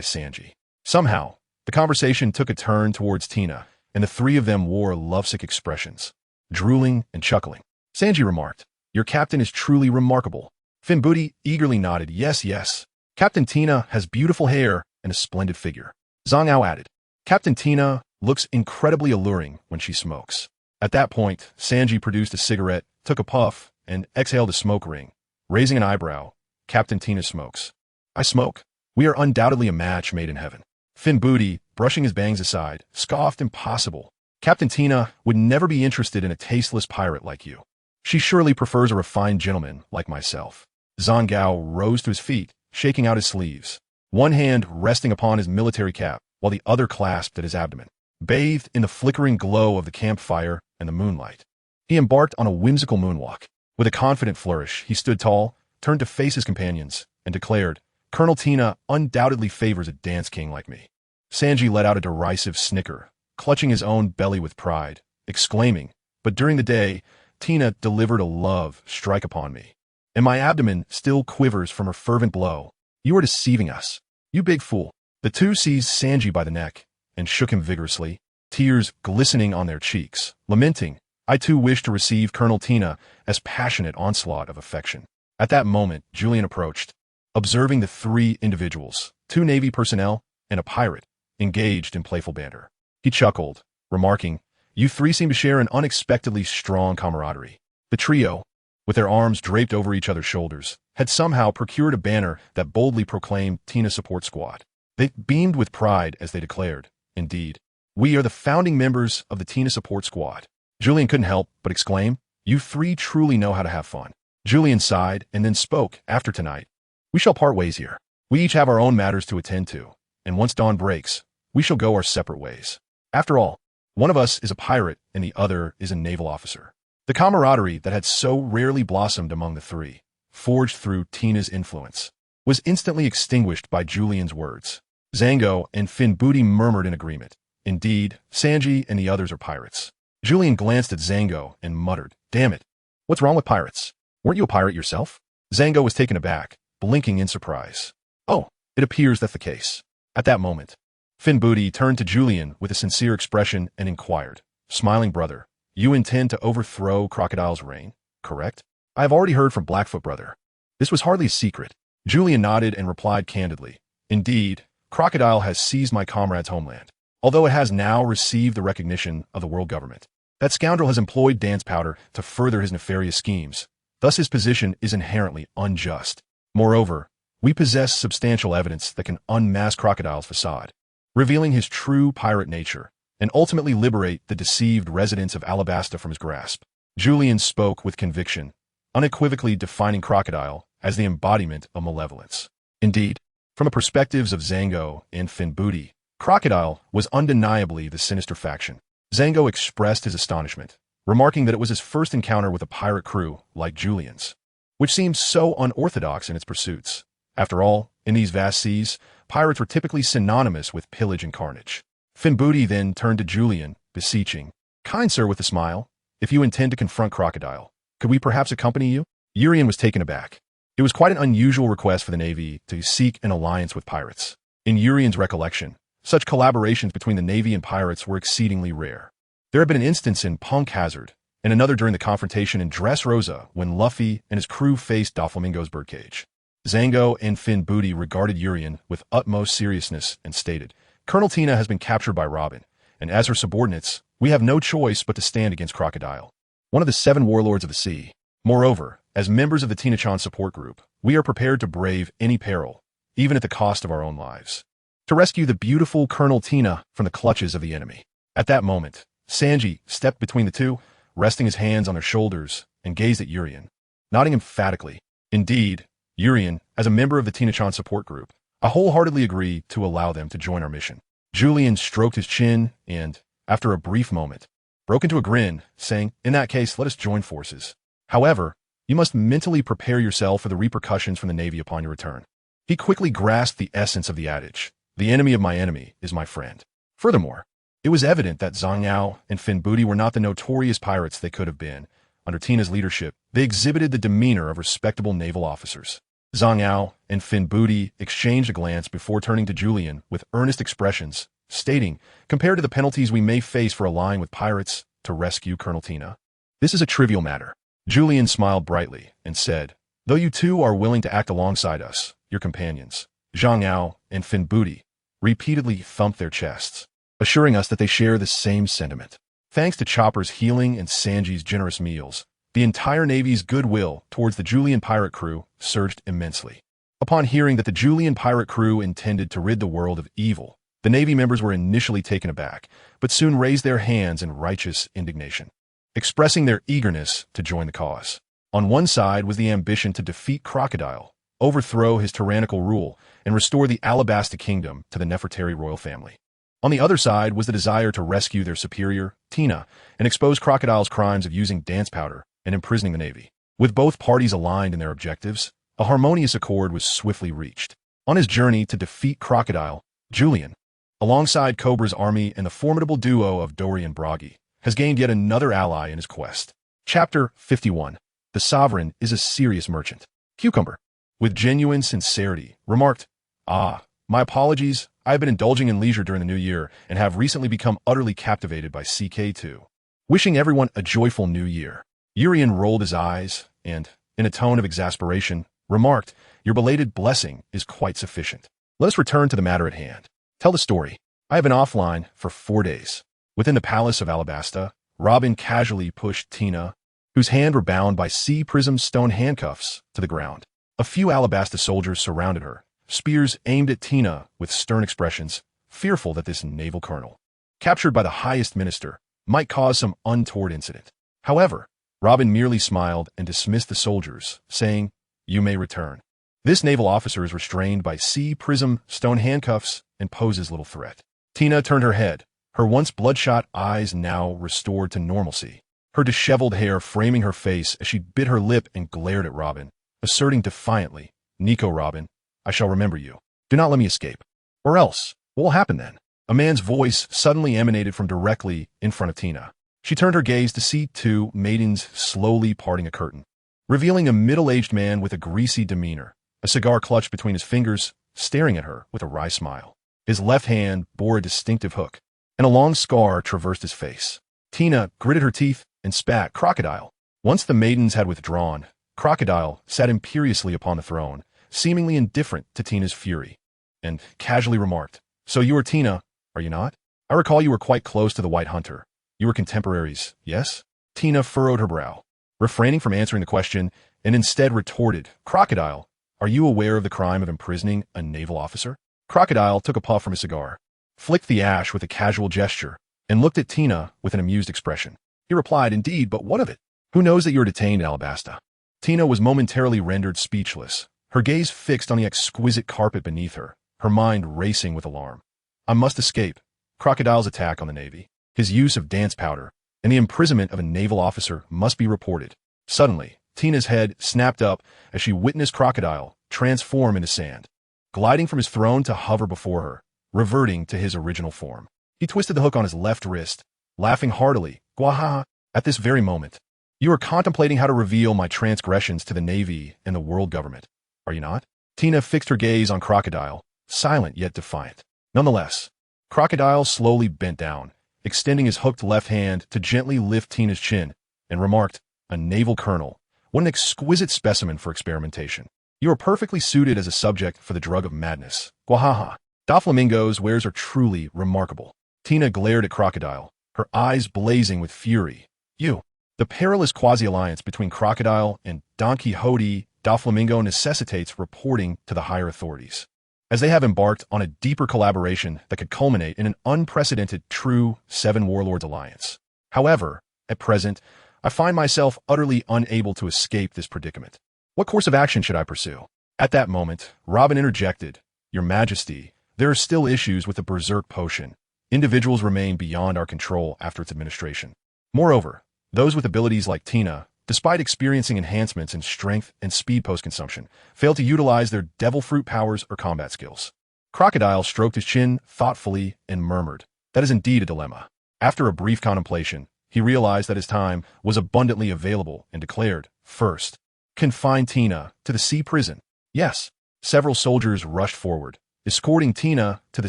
Sanji. Somehow, the conversation took a turn towards Tina, and the 3 of them wore lovesick expressions, drooling and chuckling. Sanji remarked, "Your captain is truly remarkable." Finbooty eagerly nodded, yes. "Captain Tina has beautiful hair and a splendid figure." Zhang Ao added, "Captain Tina looks incredibly alluring when she smokes." At that point, Sanji produced a cigarette, took a puff, and exhaled a smoke ring, raising an eyebrow. "Captain Tina smokes. I smoke. We are undoubtedly a match made in heaven." Finbooty, brushing his bangs aside, scoffed, "Impossible. Captain Tina would never be interested in a tasteless pirate like you. She surely prefers a refined gentleman like myself." Zhang Gao rose to his feet, shaking out his sleeves, one hand resting upon his military cap, while the other clasped at his abdomen. Bathed in the flickering glow of the campfire and the moonlight, he embarked on a whimsical moonwalk. With a confident flourish, he stood tall, turned to face his companions, and declared, "Colonel Tina undoubtedly favors a dance king like me." Sanji let out a derisive snicker, clutching his own belly with pride, exclaiming, "But during the day, Tina delivered a love strike upon me, and my abdomen still quivers from her fervent blow. You are deceiving us, you big fool." The 2 seized Sanji by the neck and shook him vigorously, tears glistening on their cheeks, lamenting, "I too wish to receive Colonel Tina as passionate onslaught of affection." At that moment, Julian approached, observing the 3 individuals, 2 Navy personnel and a pirate, engaged in playful banter. He chuckled, remarking, "You 3 seem to share an unexpectedly strong camaraderie." The trio, with their arms draped over each other's shoulders, had somehow procured a banner that boldly proclaimed Tina Support Squad. They beamed with pride as they declared, "Indeed, we are the founding members of the Tina Support Squad." Julian couldn't help but exclaim, "You 3 truly know how to have fun." Julian sighed and then spoke, "After tonight, we shall part ways here. We each have our own matters to attend to, and once dawn breaks, we shall go our separate ways. After all, one of us is a pirate and the other is a naval officer." The camaraderie that had so rarely blossomed among the 3, forged through Tina's influence, was instantly extinguished by Julian's words. Zango and Finbooty murmured in agreement. Indeed, Sanji and the others are pirates. Julian glanced at Zango and muttered, "Damn it, what's wrong with pirates? Weren't you a pirate yourself?" Zango was taken aback, blinking in surprise. "Oh, it appears that's the case." At that moment, Finbooty turned to Julian with a sincere expression and inquired, "Smiling brother, you intend to overthrow Crocodile's reign, correct?" "I have already heard from Blackfoot brother." This was hardly a secret. Julian nodded and replied candidly, "Indeed, Crocodile has seized my comrade's homeland, although it has now received the recognition of the world government. That scoundrel has employed Dance Powder to further his nefarious schemes. Thus his position is inherently unjust. Moreover, we possess substantial evidence that can unmask Crocodile's facade, revealing his true pirate nature, and ultimately liberate the deceived residents of Alabasta from his grasp." Julian spoke with conviction, unequivocally defining Crocodile as the embodiment of malevolence. Indeed, from the perspectives of Zango and Finbooty, Crocodile was undeniably the sinister faction. Zango expressed his astonishment, remarking that it was his first encounter with a pirate crew like Julian's, which seemed so unorthodox in its pursuits. After all, in these vast seas, pirates were typically synonymous with pillage and carnage. Finbooty then turned to Julian, beseeching, "Kind sir," with a smile, "if you intend to confront Crocodile, could we perhaps accompany you?" Urien was taken aback. It was quite an unusual request for the Navy to seek an alliance with pirates. In Urien's recollection, such collaborations between the Navy and pirates were exceedingly rare. There had been an instance in Punk Hazard, and another during the confrontation in Dressrosa when Luffy and his crew faced Doflamingo's birdcage. Zango and Finn Booty regarded Urien with utmost seriousness and stated, "Colonel Tina has been captured by Robin, and as her subordinates, we have no choice but to stand against Crocodile, one of the 7 warlords of the sea. Moreover, as members of the Tina-chan support group, we are prepared to brave any peril, even at the cost of our own lives, to rescue the beautiful Colonel Tina from the clutches of the enemy." At that moment, Sanji stepped between the two, resting his hands on their shoulders, and gazed at Urien, nodding emphatically. Indeed, Urien, as a member of the Tina-chan support group, I wholeheartedly agree to allow them to join our mission. Julian stroked his chin and, after a brief moment, broke into a grin, saying, "In that case, let us join forces. However, you must mentally prepare yourself for the repercussions from the Navy upon your return." He quickly grasped the essence of the adage, "The enemy of my enemy is my friend." Furthermore, it was evident that Zhang Yao and Finn Booty were not the notorious pirates they could have been. Under Tina's leadership, they exhibited the demeanor of respectable naval officers. Zhang Yao and Finn Booty exchanged a glance before turning to Julian with earnest expressions, stating, "Compared to the penalties we may face for allying with pirates to rescue Colonel Tina, this is a trivial matter." Julian smiled brightly and said, "Though you two are willing to act alongside us, your companions, Zhang Yao and Finn Booty, repeatedly thumped their chests, assuring us that they share the same sentiment. Thanks to Chopper's healing and Sanji's generous meals, the entire Navy's goodwill towards the Julian pirate crew surged immensely. Upon hearing that the Julian pirate crew intended to rid the world of evil, the Navy members were initially taken aback, but soon raised their hands in righteous indignation, expressing their eagerness to join the cause. On one side was the ambition to defeat Crocodile, overthrow his tyrannical rule, and restore the Alabasta kingdom to the Nefertari royal family. On the other side was the desire to rescue their superior, Tina, and expose Crocodile's crimes of using dance powder and imprisoning the Navy. With both parties aligned in their objectives, a harmonious accord was swiftly reached. On his journey to defeat Crocodile, Julian, alongside Cobra's army and the formidable duo of Dory and Buggy, has gained yet another ally in his quest. Chapter 51. The Sovereign is a serious merchant. Cucumber, with genuine sincerity, remarked, "My apologies, I have been indulging in leisure during the new year and have recently become utterly captivated by CK2. Wishing everyone a joyful new year." Urien rolled his eyes and, in a tone of exasperation, remarked, "Your belated blessing is quite sufficient. Let us return to the matter at hand. Tell the story." "I have been offline for 4 days." Within the palace of Alabasta, Robin casually pushed Tina, whose hands were bound by sea prism stone handcuffs, to the ground. A few Alabasta soldiers surrounded her, spears aimed at Tina with stern expressions, fearful that this naval colonel, captured by the highest minister, might cause some untoward incident. However, Robin merely smiled and dismissed the soldiers, saying, "You may return. This naval officer is restrained by sea prism stone handcuffs and poses little threat." Tina turned her head, her once bloodshot eyes now restored to normalcy, her disheveled hair framing her face as she bit her lip and glared at Robin, asserting defiantly, "Nico Robin, I shall remember you. Do not let me escape. Or else, what will happen then?" A man's voice suddenly emanated from directly in front of Tina. She turned her gaze to see 2 maidens slowly parting a curtain, revealing a middle-aged man with a greasy demeanor, a cigar clutched between his fingers, staring at her with a wry smile. His left hand bore a distinctive hook, and a long scar traversed his face. Tina gritted her teeth and spat, "Crocodile." Once the maidens had withdrawn, Crocodile sat imperiously upon the throne, seemingly indifferent to Tina's fury, and casually remarked, "So you are Tina, are you not? I recall you were quite close to the White Hunter. You were contemporaries, yes?" Tina furrowed her brow, refraining from answering the question, and instead retorted, "Crocodile, are you aware of the crime of imprisoning a naval officer?" Crocodile took a puff from his cigar, flicked the ash with a casual gesture, and looked at Tina with an amused expression. He replied, "Indeed, but what of it? Who knows that you are detained in Alabasta?" Tina was momentarily rendered speechless, her gaze fixed on the exquisite carpet beneath her, her mind racing with alarm. "I must escape. Crocodile's attack on the Navy, his use of dance powder, and the imprisonment of a naval officer must be reported." Suddenly, Tina's head snapped up as she witnessed Crocodile transform into sand, gliding from his throne to hover before her, reverting to his original form. He twisted the hook on his left wrist, laughing heartily, "Gwahaha!" At this very moment, You are contemplating how to reveal my transgressions to the Navy and the world government, are you not? Tina fixed her gaze on Crocodile, silent yet defiant. Nonetheless, Crocodile slowly bent down, extending his hooked left hand to gently lift Tina's chin, and remarked, "A naval colonel. What an exquisite specimen for experimentation. You are perfectly suited as a subject for the drug of madness. Gwahaha. Doflamingo's wares are truly remarkable." Tina glared at Crocodile, her eyes blazing with fury. "You." The perilous quasi-alliance between Crocodile and Don Quixote Doflamingo necessitates reporting to the higher authorities, as they have embarked on a deeper collaboration that could culminate in an unprecedented true Seven Warlords alliance. However, at present, I find myself utterly unable to escape this predicament. What course of action should I pursue? At that moment, Robin interjected, "Your Majesty, there are still issues with the Berserk potion. Individuals remain beyond our control after its administration. Moreover, those with abilities like Tina, despite experiencing enhancements in strength and speed post-consumption, fail to utilize their devil fruit powers or combat skills." Crocodile stroked his chin thoughtfully and murmured, "That is indeed a dilemma." After a brief contemplation, he realized that his time was abundantly available and declared, "First, confine Tina to the sea prison." Yes, several soldiers rushed forward, escorting Tina to the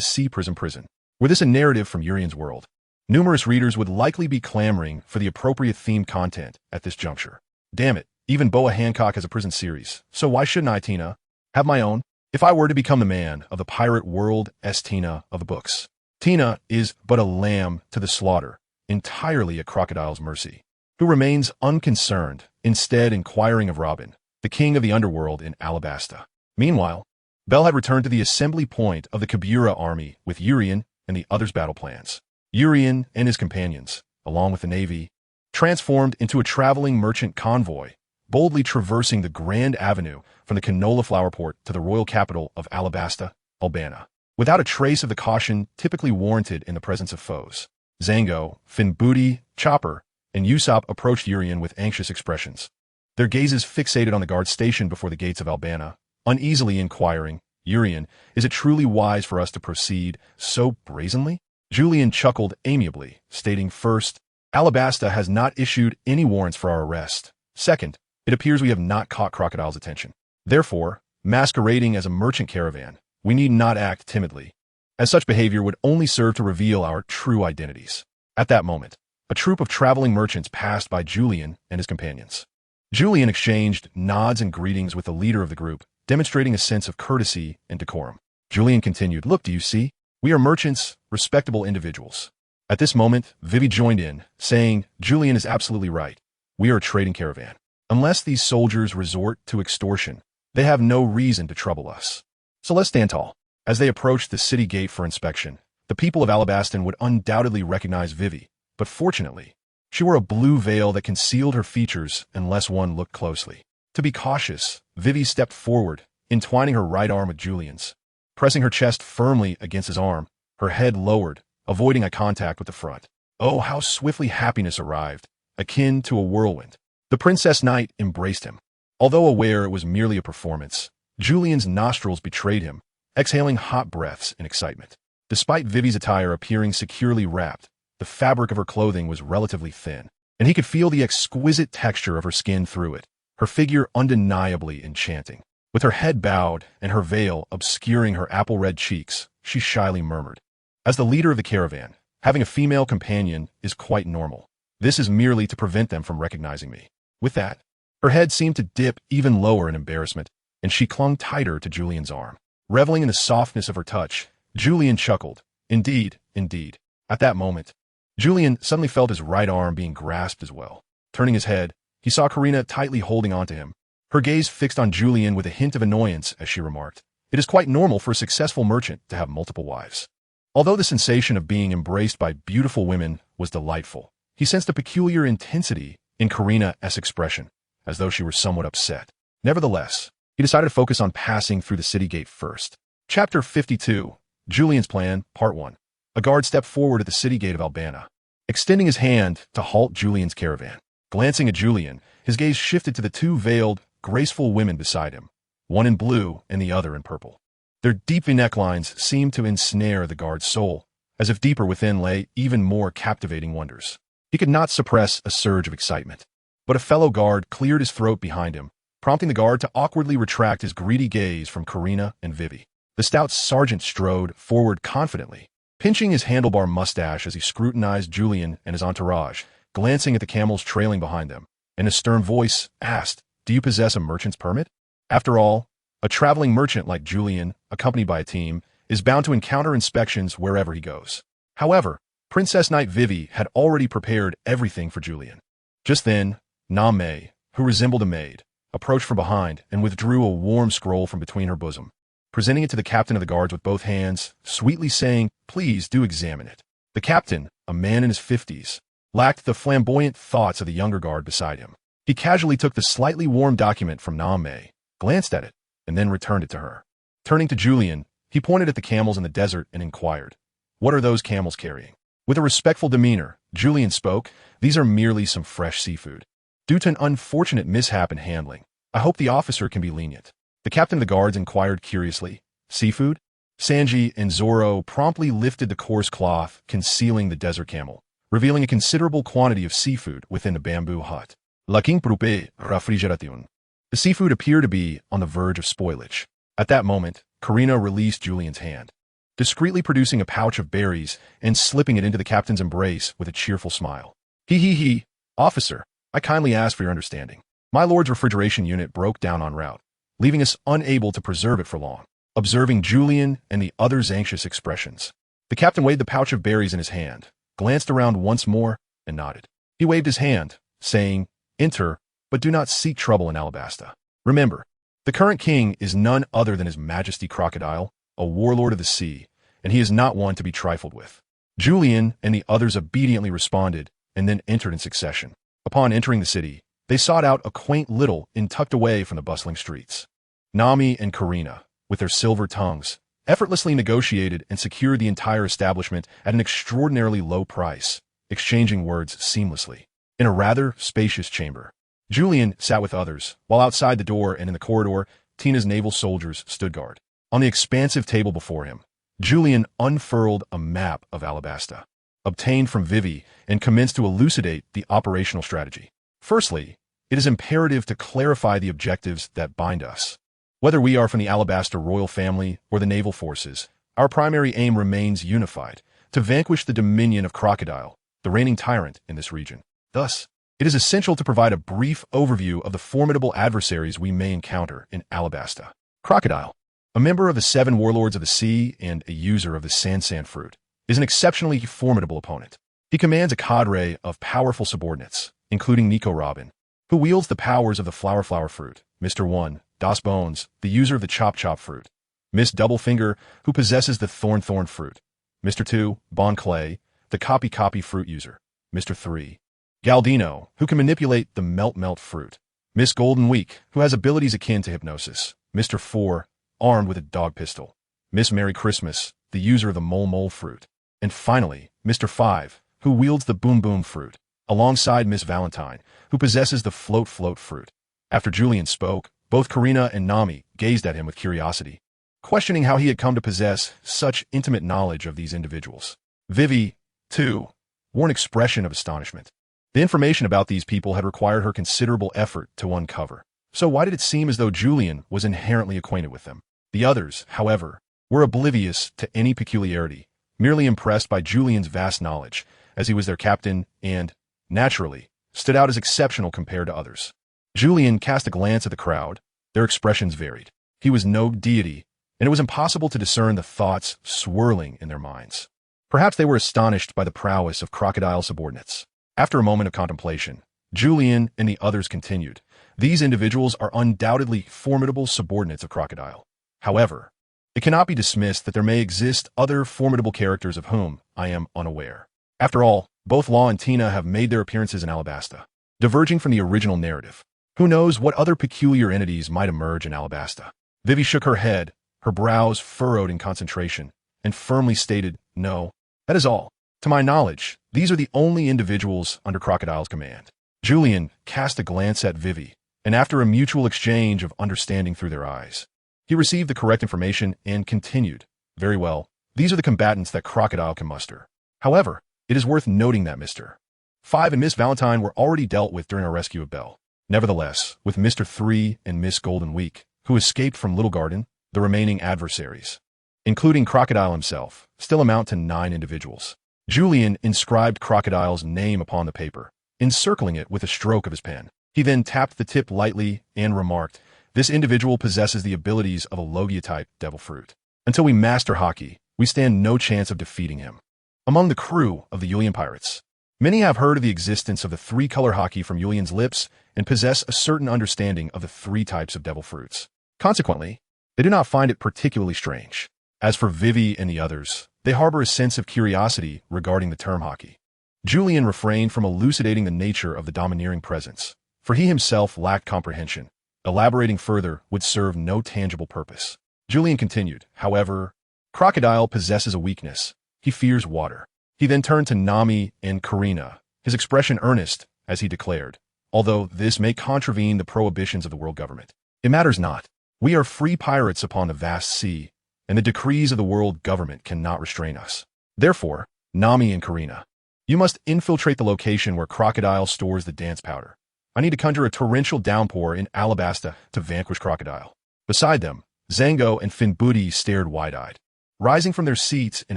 sea prison. Were this a narrative from Urian's world? Numerous readers would likely be clamoring for the appropriate themed content at this juncture. Damn it, even Boa Hancock has a prison series, so why shouldn't I, Tina, have my own? If I were to become the man of the pirate world as Tina of the books. Tina is but a lamb to the slaughter, entirely at Crocodile's mercy, who remains unconcerned, instead inquiring of Robin, the king of the underworld in Alabasta. Meanwhile, Bell had returned to the assembly point of the Kabura army with Urian and the others' battle plans. Urian and his companions, along with the Navy, transformed into a traveling merchant convoy, boldly traversing the Grand Avenue from the canola flower port to the royal capital of Alabasta, Albana, without a trace of the caution typically warranted in the presence of foes. Zango, Finbooty, Chopper, and Usopp approached Urian with anxious expressions, their gazes fixated on the guard stationed before the gates of Albana, uneasily inquiring, "Urian, is it truly wise for us to proceed so brazenly?" Julian chuckled amiably, stating, "First, Alabasta has not issued any warrants for our arrest. Second, it appears we have not caught Crocodile's attention. Therefore, masquerading as a merchant caravan, we need not act timidly, as such behavior would only serve to reveal our true identities." At that moment, a troop of traveling merchants passed by Julian and his companions. Julian exchanged nods and greetings with the leader of the group, demonstrating a sense of courtesy and decorum. Julian continued, "Look, do you see? We are merchants, respectable individuals." At this moment, Vivi joined in, saying, "Julian is absolutely right. We are a trading caravan. Unless these soldiers resort to extortion, they have no reason to trouble us. So let's stand tall." As they approached the city gate for inspection, the people of Alabaston would undoubtedly recognize Vivi, but fortunately, she wore a blue veil that concealed her features unless one looked closely. To be cautious, Vivi stepped forward, entwining her right arm with Julian's. Pressing her chest firmly against his arm, her head lowered, avoiding eye contact with the front. Oh, how swiftly happiness arrived, akin to a whirlwind. The Princess Knight embraced him. Although aware it was merely a performance, Julian's nostrils betrayed him, exhaling hot breaths in excitement. Despite Vivi's attire appearing securely wrapped, the fabric of her clothing was relatively thin, and he could feel the exquisite texture of her skin through it, her figure undeniably enchanting. With her head bowed and her veil obscuring her apple-red cheeks, she shyly murmured, "As the leader of the caravan, having a female companion is quite normal. This is merely to prevent them from recognizing me." With that, her head seemed to dip even lower in embarrassment, and she clung tighter to Julian's arm. Reveling in the softness of her touch, Julian chuckled. Indeed, indeed. At that moment, Julian suddenly felt his right arm being grasped as well. Turning his head, he saw Karina tightly holding onto him, her gaze fixed on Julian with a hint of annoyance as she remarked, "It is quite normal for a successful merchant to have multiple wives." Although the sensation of being embraced by beautiful women was delightful, he sensed a peculiar intensity in Karina's expression, as though she were somewhat upset. Nevertheless, he decided to focus on passing through the city gate first. Chapter 52, Julian's Plan, Part 1. A guard stepped forward at the city gate of Albana, extending his hand to halt Julian's caravan. Glancing at Julian, his gaze shifted to the two veiled, graceful women beside him, one in blue and the other in purple. Their deep necklines seemed to ensnare the guard's soul, as if deeper within lay even more captivating wonders. He could not suppress a surge of excitement. But a fellow guard cleared his throat behind him, prompting the guard to awkwardly retract his greedy gaze from Karina and Vivi. The stout sergeant strode forward confidently, pinching his handlebar mustache as he scrutinized Julian and his entourage, glancing at the camels trailing behind them. In a stern voice, asked, "Do you possess a merchant's permit?" After all, a traveling merchant like Julian, accompanied by a team, is bound to encounter inspections wherever he goes. However, Princess Knight Vivi had already prepared everything for Julian. Just then, Na-Mei, who resembled a maid, approached from behind and withdrew a warm scroll from between her bosom, presenting it to the captain of the guards with both hands, sweetly saying, "Please do examine it." The captain, a man in his 50s, lacked the flamboyant thoughts of the younger guard beside him. He casually took the slightly warm document from Na-Mei, glanced at it, and then returned it to her. Turning to Julian, he pointed at the camels in the desert and inquired, "What are those camels carrying?" With a respectful demeanor, Julian spoke, "These are merely some fresh seafood. Due to an unfortunate mishap in handling, I hope the officer can be lenient." The captain of the guards inquired curiously, "Seafood?" Sanji and Zoro promptly lifted the coarse cloth concealing the desert camel, revealing a considerable quantity of seafood within the bamboo hut. Laking prupe refrigeration. The seafood appeared to be on the verge of spoilage. At that moment, Karina released Julian's hand, discreetly producing a pouch of berries and slipping it into the captain's embrace with a cheerful smile. He, officer, I kindly ask for your understanding. My lord's refrigeration unit broke down en route, leaving us unable to preserve it for long." Observing Julian and the others' anxious expressions, the captain weighed the pouch of berries in his hand, glanced around once more, and nodded. He waved his hand, saying, "Enter, but do not seek trouble in Alabasta. Remember, the current king is none other than His Majesty Crocodile, a warlord of the sea, and he is not one to be trifled with." Julian and the others obediently responded and then entered in succession. Upon entering the city, they sought out a quaint little inn tucked away from the bustling streets. Nami and Karina, with their silver tongues, effortlessly negotiated and secured the entire establishment at an extraordinarily low price, exchanging words seamlessly. In a rather spacious chamber, Julian sat with others, while outside the door and in the corridor, Tina's naval soldiers stood guard. On the expansive table before him, Julian unfurled a map of Alabasta, obtained from Vivi, and commenced to elucidate the operational strategy. Firstly, it is imperative to clarify the objectives that bind us. Whether we are from the Alabasta royal family or the naval forces, our primary aim remains unified, to vanquish the dominion of Crocodile, the reigning tyrant in this region. Thus, it is essential to provide a brief overview of the formidable adversaries we may encounter in Alabasta. Crocodile, a member of the 7 warlords of the sea and a user of the Sansan fruit, is an exceptionally formidable opponent. He commands a cadre of powerful subordinates, including Nico Robin, who wields the powers of the Flower fruit, Mr. 1, Das Bones, the user of the Chop fruit, Miss Doublefinger, who possesses the Thorn fruit, Mr. 2, Bon Clay, the Copy fruit user, Mr. 3, Galdino, who can manipulate the Melt fruit, Miss Golden Week, who has abilities akin to hypnosis, Mr. 4, armed with a dog pistol, Miss Merry Christmas, the user of the Mole fruit, and finally, Mr. 5, who wields the Boom fruit, alongside Miss Valentine, who possesses the Float fruit. After Julian spoke, both Karina and Nami gazed at him with curiosity, questioning how he had come to possess such intimate knowledge of these individuals. Vivi, too, wore an expression of astonishment. The information about these people had required her considerable effort to uncover. So why did it seem as though Julian was inherently acquainted with them? The others, however, were oblivious to any peculiarity, merely impressed by Julian's vast knowledge, as he was their captain and, naturally, stood out as exceptional compared to others. Julian cast a glance at the crowd. Their expressions varied. He was no deity, and it was impossible to discern the thoughts swirling in their minds. Perhaps they were astonished by the prowess of Crocodile's subordinates. After a moment of contemplation, Julian and the others continued. These individuals are undoubtedly formidable subordinates of Crocodile. However, it cannot be dismissed that there may exist other formidable characters of whom I am unaware. After all, both Law and Tina have made their appearances in Alabasta, diverging from the original narrative. Who knows what other peculiar entities might emerge in Alabasta? Vivi shook her head, her brows furrowed in concentration, and firmly stated, "No, that is all. To my knowledge, these are the only individuals under Crocodile's command." Julian cast a glance at Vivi, and after a mutual exchange of understanding through their eyes, he received the correct information and continued, "Very well, these are the combatants that Crocodile can muster. However, it is worth noting that Mr. 5 and Miss Valentine were already dealt with during our rescue of Belle. Nevertheless, with Mr. 3 and Miss Golden Week, who escaped from Little Garden, the remaining adversaries, including Crocodile himself, still amount to 9 individuals. Julian inscribed Crocodile's name upon the paper, encircling it with a stroke of his pen. He then tapped the tip lightly and remarked, "This individual possesses the abilities of a Logia-type devil fruit. Until we master Haki, we stand no chance of defeating him." Among the crew of the Yulian pirates, many have heard of the existence of the 3-color Haki from Yulian's lips and possess a certain understanding of the 3 types of devil fruits. Consequently, they do not find it particularly strange. As for Vivi and the others, they harbor a sense of curiosity regarding the term Haki. Julian refrained from elucidating the nature of the domineering presence, for he himself lacked comprehension. Elaborating further would serve no tangible purpose. Julian continued, "However, Crocodile possesses a weakness. He fears water." He then turned to Nami and Karina, his expression earnest, as he declared, "Although this may contravene the prohibitions of the world government, it matters not. We are free pirates upon the vast sea, and the decrees of the world government cannot restrain us. Therefore, Nami and Karina, you must infiltrate the location where Crocodile stores the dance powder. I need to conjure a torrential downpour in Alabasta to vanquish Crocodile." Beside them, Zango and Finbudi stared wide-eyed, rising from their seats in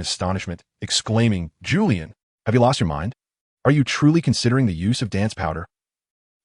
astonishment, exclaiming, "Julian, have you lost your mind? Are you truly considering the use of dance powder?"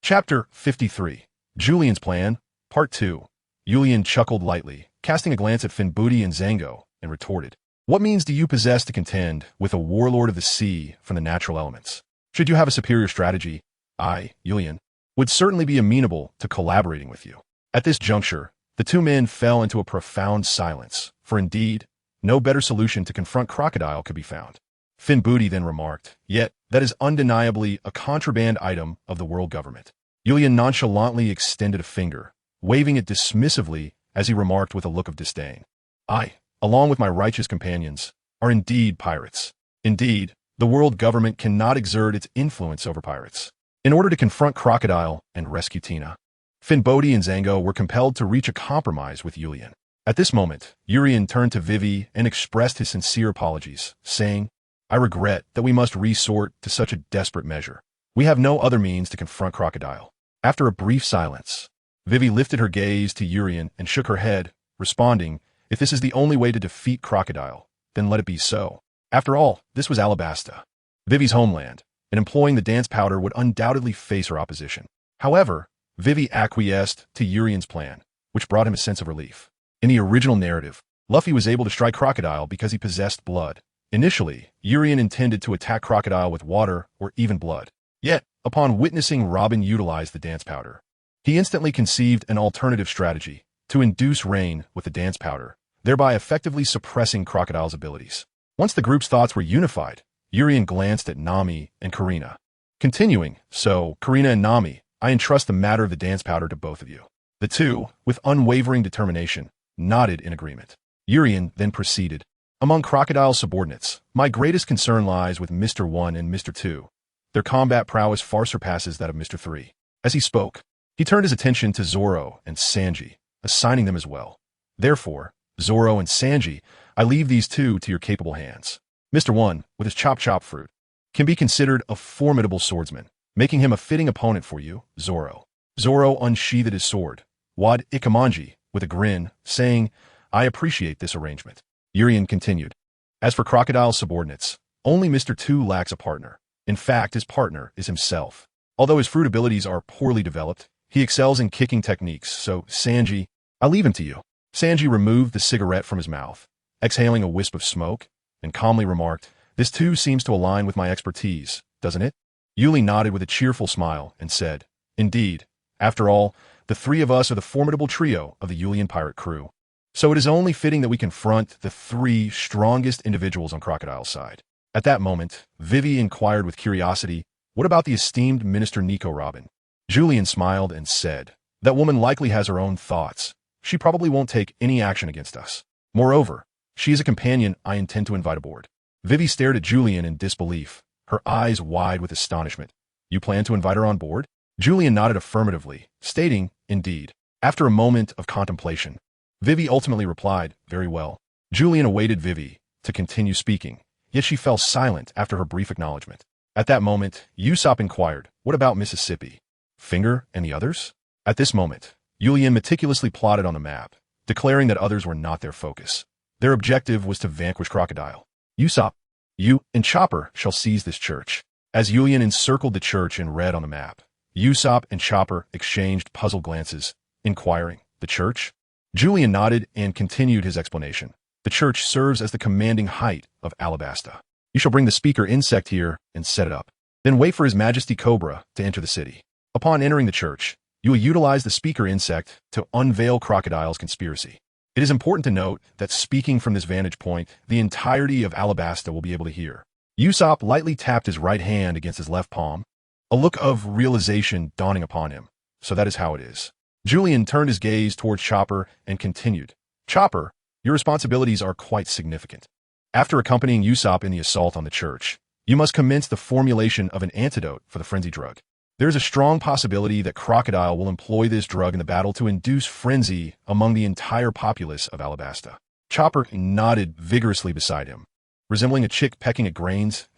Chapter 53. Julian's Plan, Part 2. Julian chuckled lightly, casting a glance at Finbudi and Zango, and retorted, "What means do you possess to contend with a warlord of the sea from the natural elements? Should you have a superior strategy, I, Julian, would certainly be amenable to collaborating with you." At this juncture, the 2 men fell into a profound silence, for indeed, no better solution to confront Crocodile could be found. Finbudi then remarked, "Yet, that is undeniably a contraband item of the world government." Julian nonchalantly extended a finger, waving it dismissively as he remarked with a look of disdain, "I, along with my righteous companions, are indeed pirates. Indeed, the world government cannot exert its influence over pirates. In order to confront Crocodile and rescue Tina, Finbudi and Zango were compelled to reach a compromise with Julian." At this moment, Urian turned to Vivi and expressed his sincere apologies, saying, "I regret that we must resort to such a desperate measure. We have no other means to confront Crocodile." After a brief silence, Vivi lifted her gaze to Urian and shook her head, responding, "If this is the only way to defeat Crocodile, then let it be so." After all, this was Alabasta, Vivi's homeland, and employing the dance powder would undoubtedly face her opposition. However, Vivi acquiesced to Urian's plan, which brought him a sense of relief. In the original narrative, Luffy was able to strike Crocodile because he possessed blood. Initially, Urian intended to attack Crocodile with water or even blood. Yet, upon witnessing Robin utilize the dance powder, he instantly conceived an alternative strategy to induce rain with the dance powder, thereby effectively suppressing Crocodile's abilities. Once the group's thoughts were unified, Urian glanced at Nami and Karina. Continuing, "So, Karina and Nami, I entrust the matter of the dance powder to both of you." The 2, with unwavering determination, nodded in agreement. Urian then proceeded, "Among Crocodile's subordinates, my greatest concern lies with Mr. 1 and Mr. 2. Their combat prowess far surpasses that of Mr. 3. As he spoke, he turned his attention to Zoro and Sanji, assigning them as well. "Therefore, Zoro and Sanji, I leave these 2 to your capable hands. Mr. 1, with his chop-chop fruit, can be considered a formidable swordsman, making him a fitting opponent for you, Zoro." Zoro unsheathed his sword, Wad Ikamanji, with a grin, saying, "I appreciate this arrangement." Urian continued, "As for Crocodile's subordinates, only Mr. 2 lacks a partner. In fact, his partner is himself. Although his fruit abilities are poorly developed, he excels in kicking techniques, so Sanji, I leave him to you." Sanji removed the cigarette from his mouth, exhaling a wisp of smoke, and calmly remarked, "This too seems to align with my expertise, doesn't it?" Yuli nodded with a cheerful smile and said, "Indeed. After all, the 3 of us are the formidable trio of the Yulian pirate crew. So it is only fitting that we confront the 3 strongest individuals on Crocodile's side." At that moment, Vivi inquired with curiosity, "What about the esteemed Minister Nico Robin?" Julian smiled and said, "That woman likely has her own thoughts. She probably won't take any action against us. Moreover, she is a companion I intend to invite aboard." Vivi stared at Julian in disbelief, her eyes wide with astonishment. "You plan to invite her on board?" Julian nodded affirmatively, stating, "Indeed." After a moment of contemplation, Vivi ultimately replied, "Very well." Julian awaited Vivi to continue speaking, yet she fell silent after her brief acknowledgement. At that moment, Usopp inquired, what about Mississippi? Finger and the others? At this moment, Julian meticulously plotted on the map, declaring that others were not their focus. Their objective was to vanquish Crocodile. Usopp, you and Chopper shall seize this church. As Julian encircled the church in red on the map, Usopp and Chopper exchanged puzzled glances, inquiring, the church? Julian nodded and continued his explanation. The church serves as the commanding height of Alabasta. You shall bring the speaker insect here and set it up. Then wait for His Majesty Cobra to enter the city. Upon entering the church, you will utilize the speaker insect to unveil Crocodile's conspiracy. It is important to note that speaking from this vantage point, the entirety of Alabasta will be able to hear. Usopp lightly tapped his right hand against his left palm, a look of realization dawning upon him. So that is how it is. Julian turned his gaze towards Chopper and continued. Chopper, your responsibilities are quite significant. After accompanying Usopp in the assault on the church, you must commence the formulation of an antidote for the frenzy drug. There is a strong possibility that Crocodile will employ this drug in the battle to induce frenzy among the entire populace of Alabasta. Chopper nodded vigorously beside him, resembling a chick pecking at grains.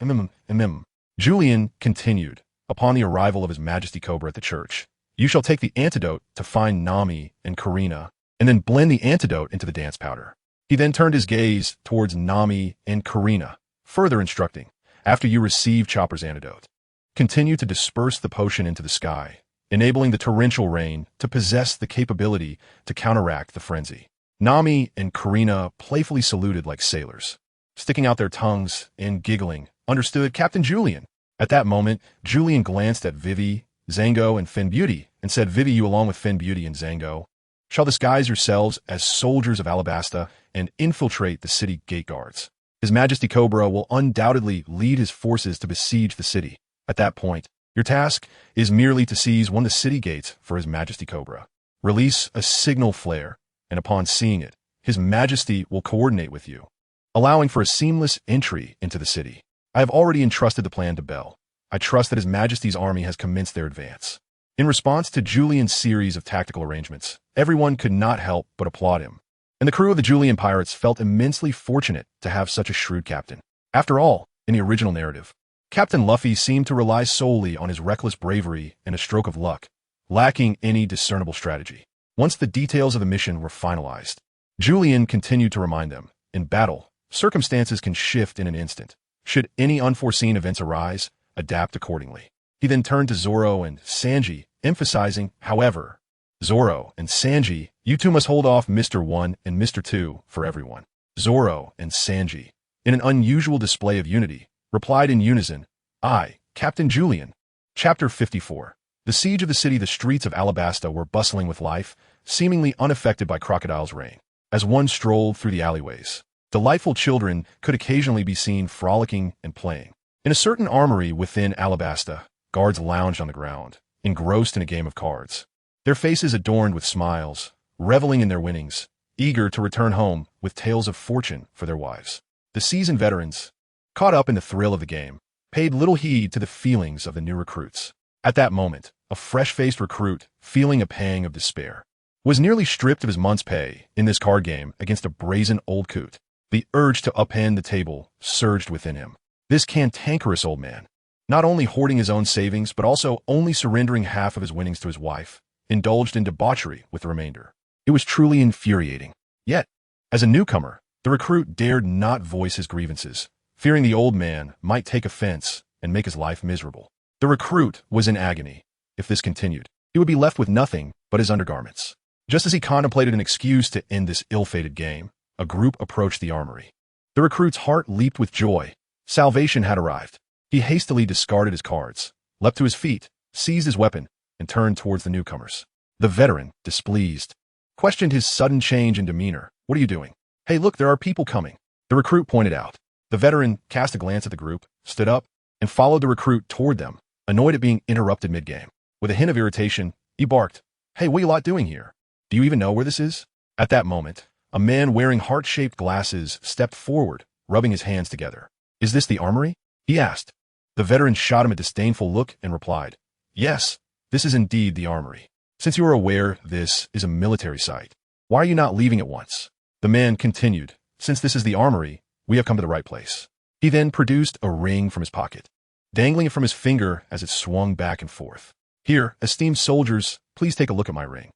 Julian continued, upon the arrival of His Majesty Cobra at the church, you shall take the antidote to find Nami and Karina, and then blend the antidote into the dance powder. He then turned his gaze towards Nami and Karina, further instructing, after you receive Chopper's antidote, continue to disperse the potion into the sky, enabling the torrential rain to possess the capability to counteract the frenzy. Nami and Karina playfully saluted like sailors, sticking out their tongues and giggling. Understood, Captain Julian. At that moment, Julian glanced at Vivi, Zango, and Fin Beauty, and said, Vivi, you along with Fin Beauty and Zango, shall disguise yourselves as soldiers of Alabasta and infiltrate the city gate guards. His Majesty Cobra will undoubtedly lead his forces to besiege the city. At that point, your task is merely to seize one of the city gates for His Majesty Cobra. Release a signal flare, and upon seeing it, His Majesty will coordinate with you, allowing for a seamless entry into the city. I have already entrusted the plan to Bell. I trust that His Majesty's army has commenced their advance. In response to Julian's series of tactical arrangements, everyone could not help but applaud him, and the crew of the Julian pirates felt immensely fortunate to have such a shrewd captain. After all, in the original narrative, Captain Luffy seemed to rely solely on his reckless bravery and a stroke of luck, lacking any discernible strategy. Once the details of the mission were finalized, Julian continued to remind them, in battle, circumstances can shift in an instant. Should any unforeseen events arise, adapt accordingly. He then turned to Zoro and Sanji, emphasizing, however, Zoro and Sanji, you two must hold off Mr. 1 and Mr. 2 for everyone. Zoro and Sanji, in an unusual display of unity, replied in unison, I, Captain Julian. Chapter 54. The siege of the city. The streets of Alabasta were bustling with life, seemingly unaffected by Crocodile's reign. As one strolled through the alleyways, delightful children could occasionally be seen frolicking and playing. In a certain armory within Alabasta, guards lounged on the ground, engrossed in a game of cards, their faces adorned with smiles, reveling in their winnings, eager to return home with tales of fortune for their wives. The seasoned veterans, caught up in the thrill of the game, paid little heed to the feelings of the new recruits. At that moment, a fresh-faced recruit, feeling a pang of despair, was nearly stripped of his month's pay in this card game against a brazen old coot. The urge to upend the table surged within him. This cantankerous old man, not only hoarding his own savings but also only surrendering half of his winnings to his wife, indulged in debauchery with the remainder. It was truly infuriating. Yet, as a newcomer, the recruit dared not voice his grievances, fearing the old man might take offense and make his life miserable. The recruit was in agony. If this continued, he would be left with nothing but his undergarments. Just as he contemplated an excuse to end this ill-fated game, a group approached the armory. The recruit's heart leaped with joy. Salvation had arrived. He hastily discarded his cards, leapt to his feet, seized his weapon, and turned towards the newcomers. The veteran, displeased, questioned his sudden change in demeanor. What are you doing? Hey, look, there are people coming. The recruit pointed out. The veteran cast a glance at the group, stood up, and followed the recruit toward them, annoyed at being interrupted mid-game. With a hint of irritation, he barked, Hey, what are you lot doing here? Do you even know where this is? At that moment, a man wearing heart-shaped glasses stepped forward, rubbing his hands together. Is this the armory? He asked. The veteran shot him a disdainful look and replied, Yes, this is indeed the armory. Since you are aware this is a military site, why are you not leaving at once? The man continued, Since this is the armory, we have come to the right place. He then produced a ring from his pocket. dangling it from his finger as it swung back and forth. "Here, esteemed soldiers, please take a look at my ring."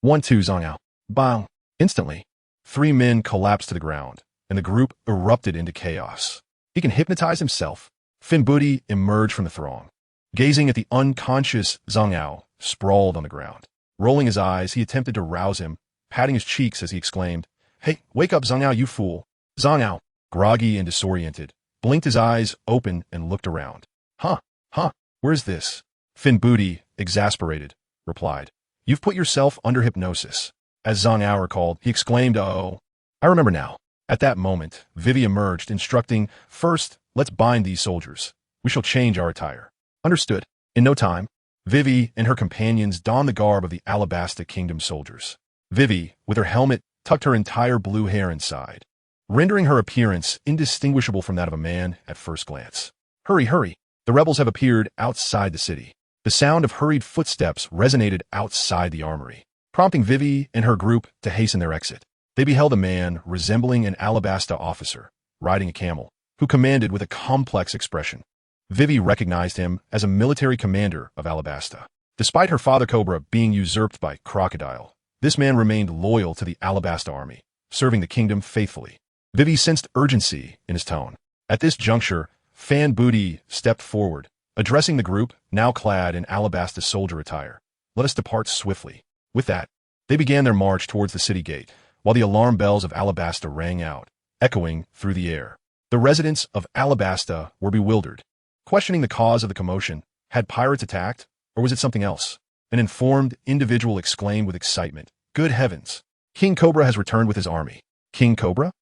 1-2 Zhang Ao. Bang! Instantly, 3 men collapsed to the ground, and the group erupted into chaos. He can hypnotize himself. Buggy emerged from the throng. Gazing at the unconscious Zhang Ao, sprawled on the ground. Rolling his eyes, he attempted to rouse him, patting his cheeks as he exclaimed, "Hey, wake up, Zhang Ao, you fool!" Zhang Ao, groggy and disoriented, blinked his eyes open and looked around. Huh, where's this? Buggy, exasperated, replied, "You've put yourself under hypnosis." As Zhang Ao recalled, he exclaimed, "Oh, I remember now." At that moment, Vivi emerged, instructing, "First, let's bind these soldiers. We shall change our attire." Understood. In no time, Vivi and her companions donned the garb of the Alabasta Kingdom soldiers. Vivi, with her helmet, tucked her entire blue hair inside, rendering her appearance indistinguishable from that of a man at first glance. Hurry! The rebels have appeared outside the city." The sound of hurried footsteps resonated outside the armory, prompting Vivi and her group to hasten their exit. They beheld a man resembling an Alabasta officer, riding a camel, who commanded with a complex expression. Vivi recognized him as a military commander of Alabasta. Despite her father Cobra being usurped by Crocodile, this man remained loyal to the Alabasta army, serving the kingdom faithfully. Vivi sensed urgency in his tone. At this juncture, Buggy stepped forward, addressing the group, now clad in Alabasta soldier attire. "Let us depart swiftly." With that, they began their march towards the city gate, while the alarm bells of Alabasta rang out, echoing through the air. The residents of Alabasta were bewildered, questioning the cause of the commotion. Had pirates attacked, or was it something else? An informed individual exclaimed with excitement, "Good heavens! King Cobra has returned with his army." King Cobra?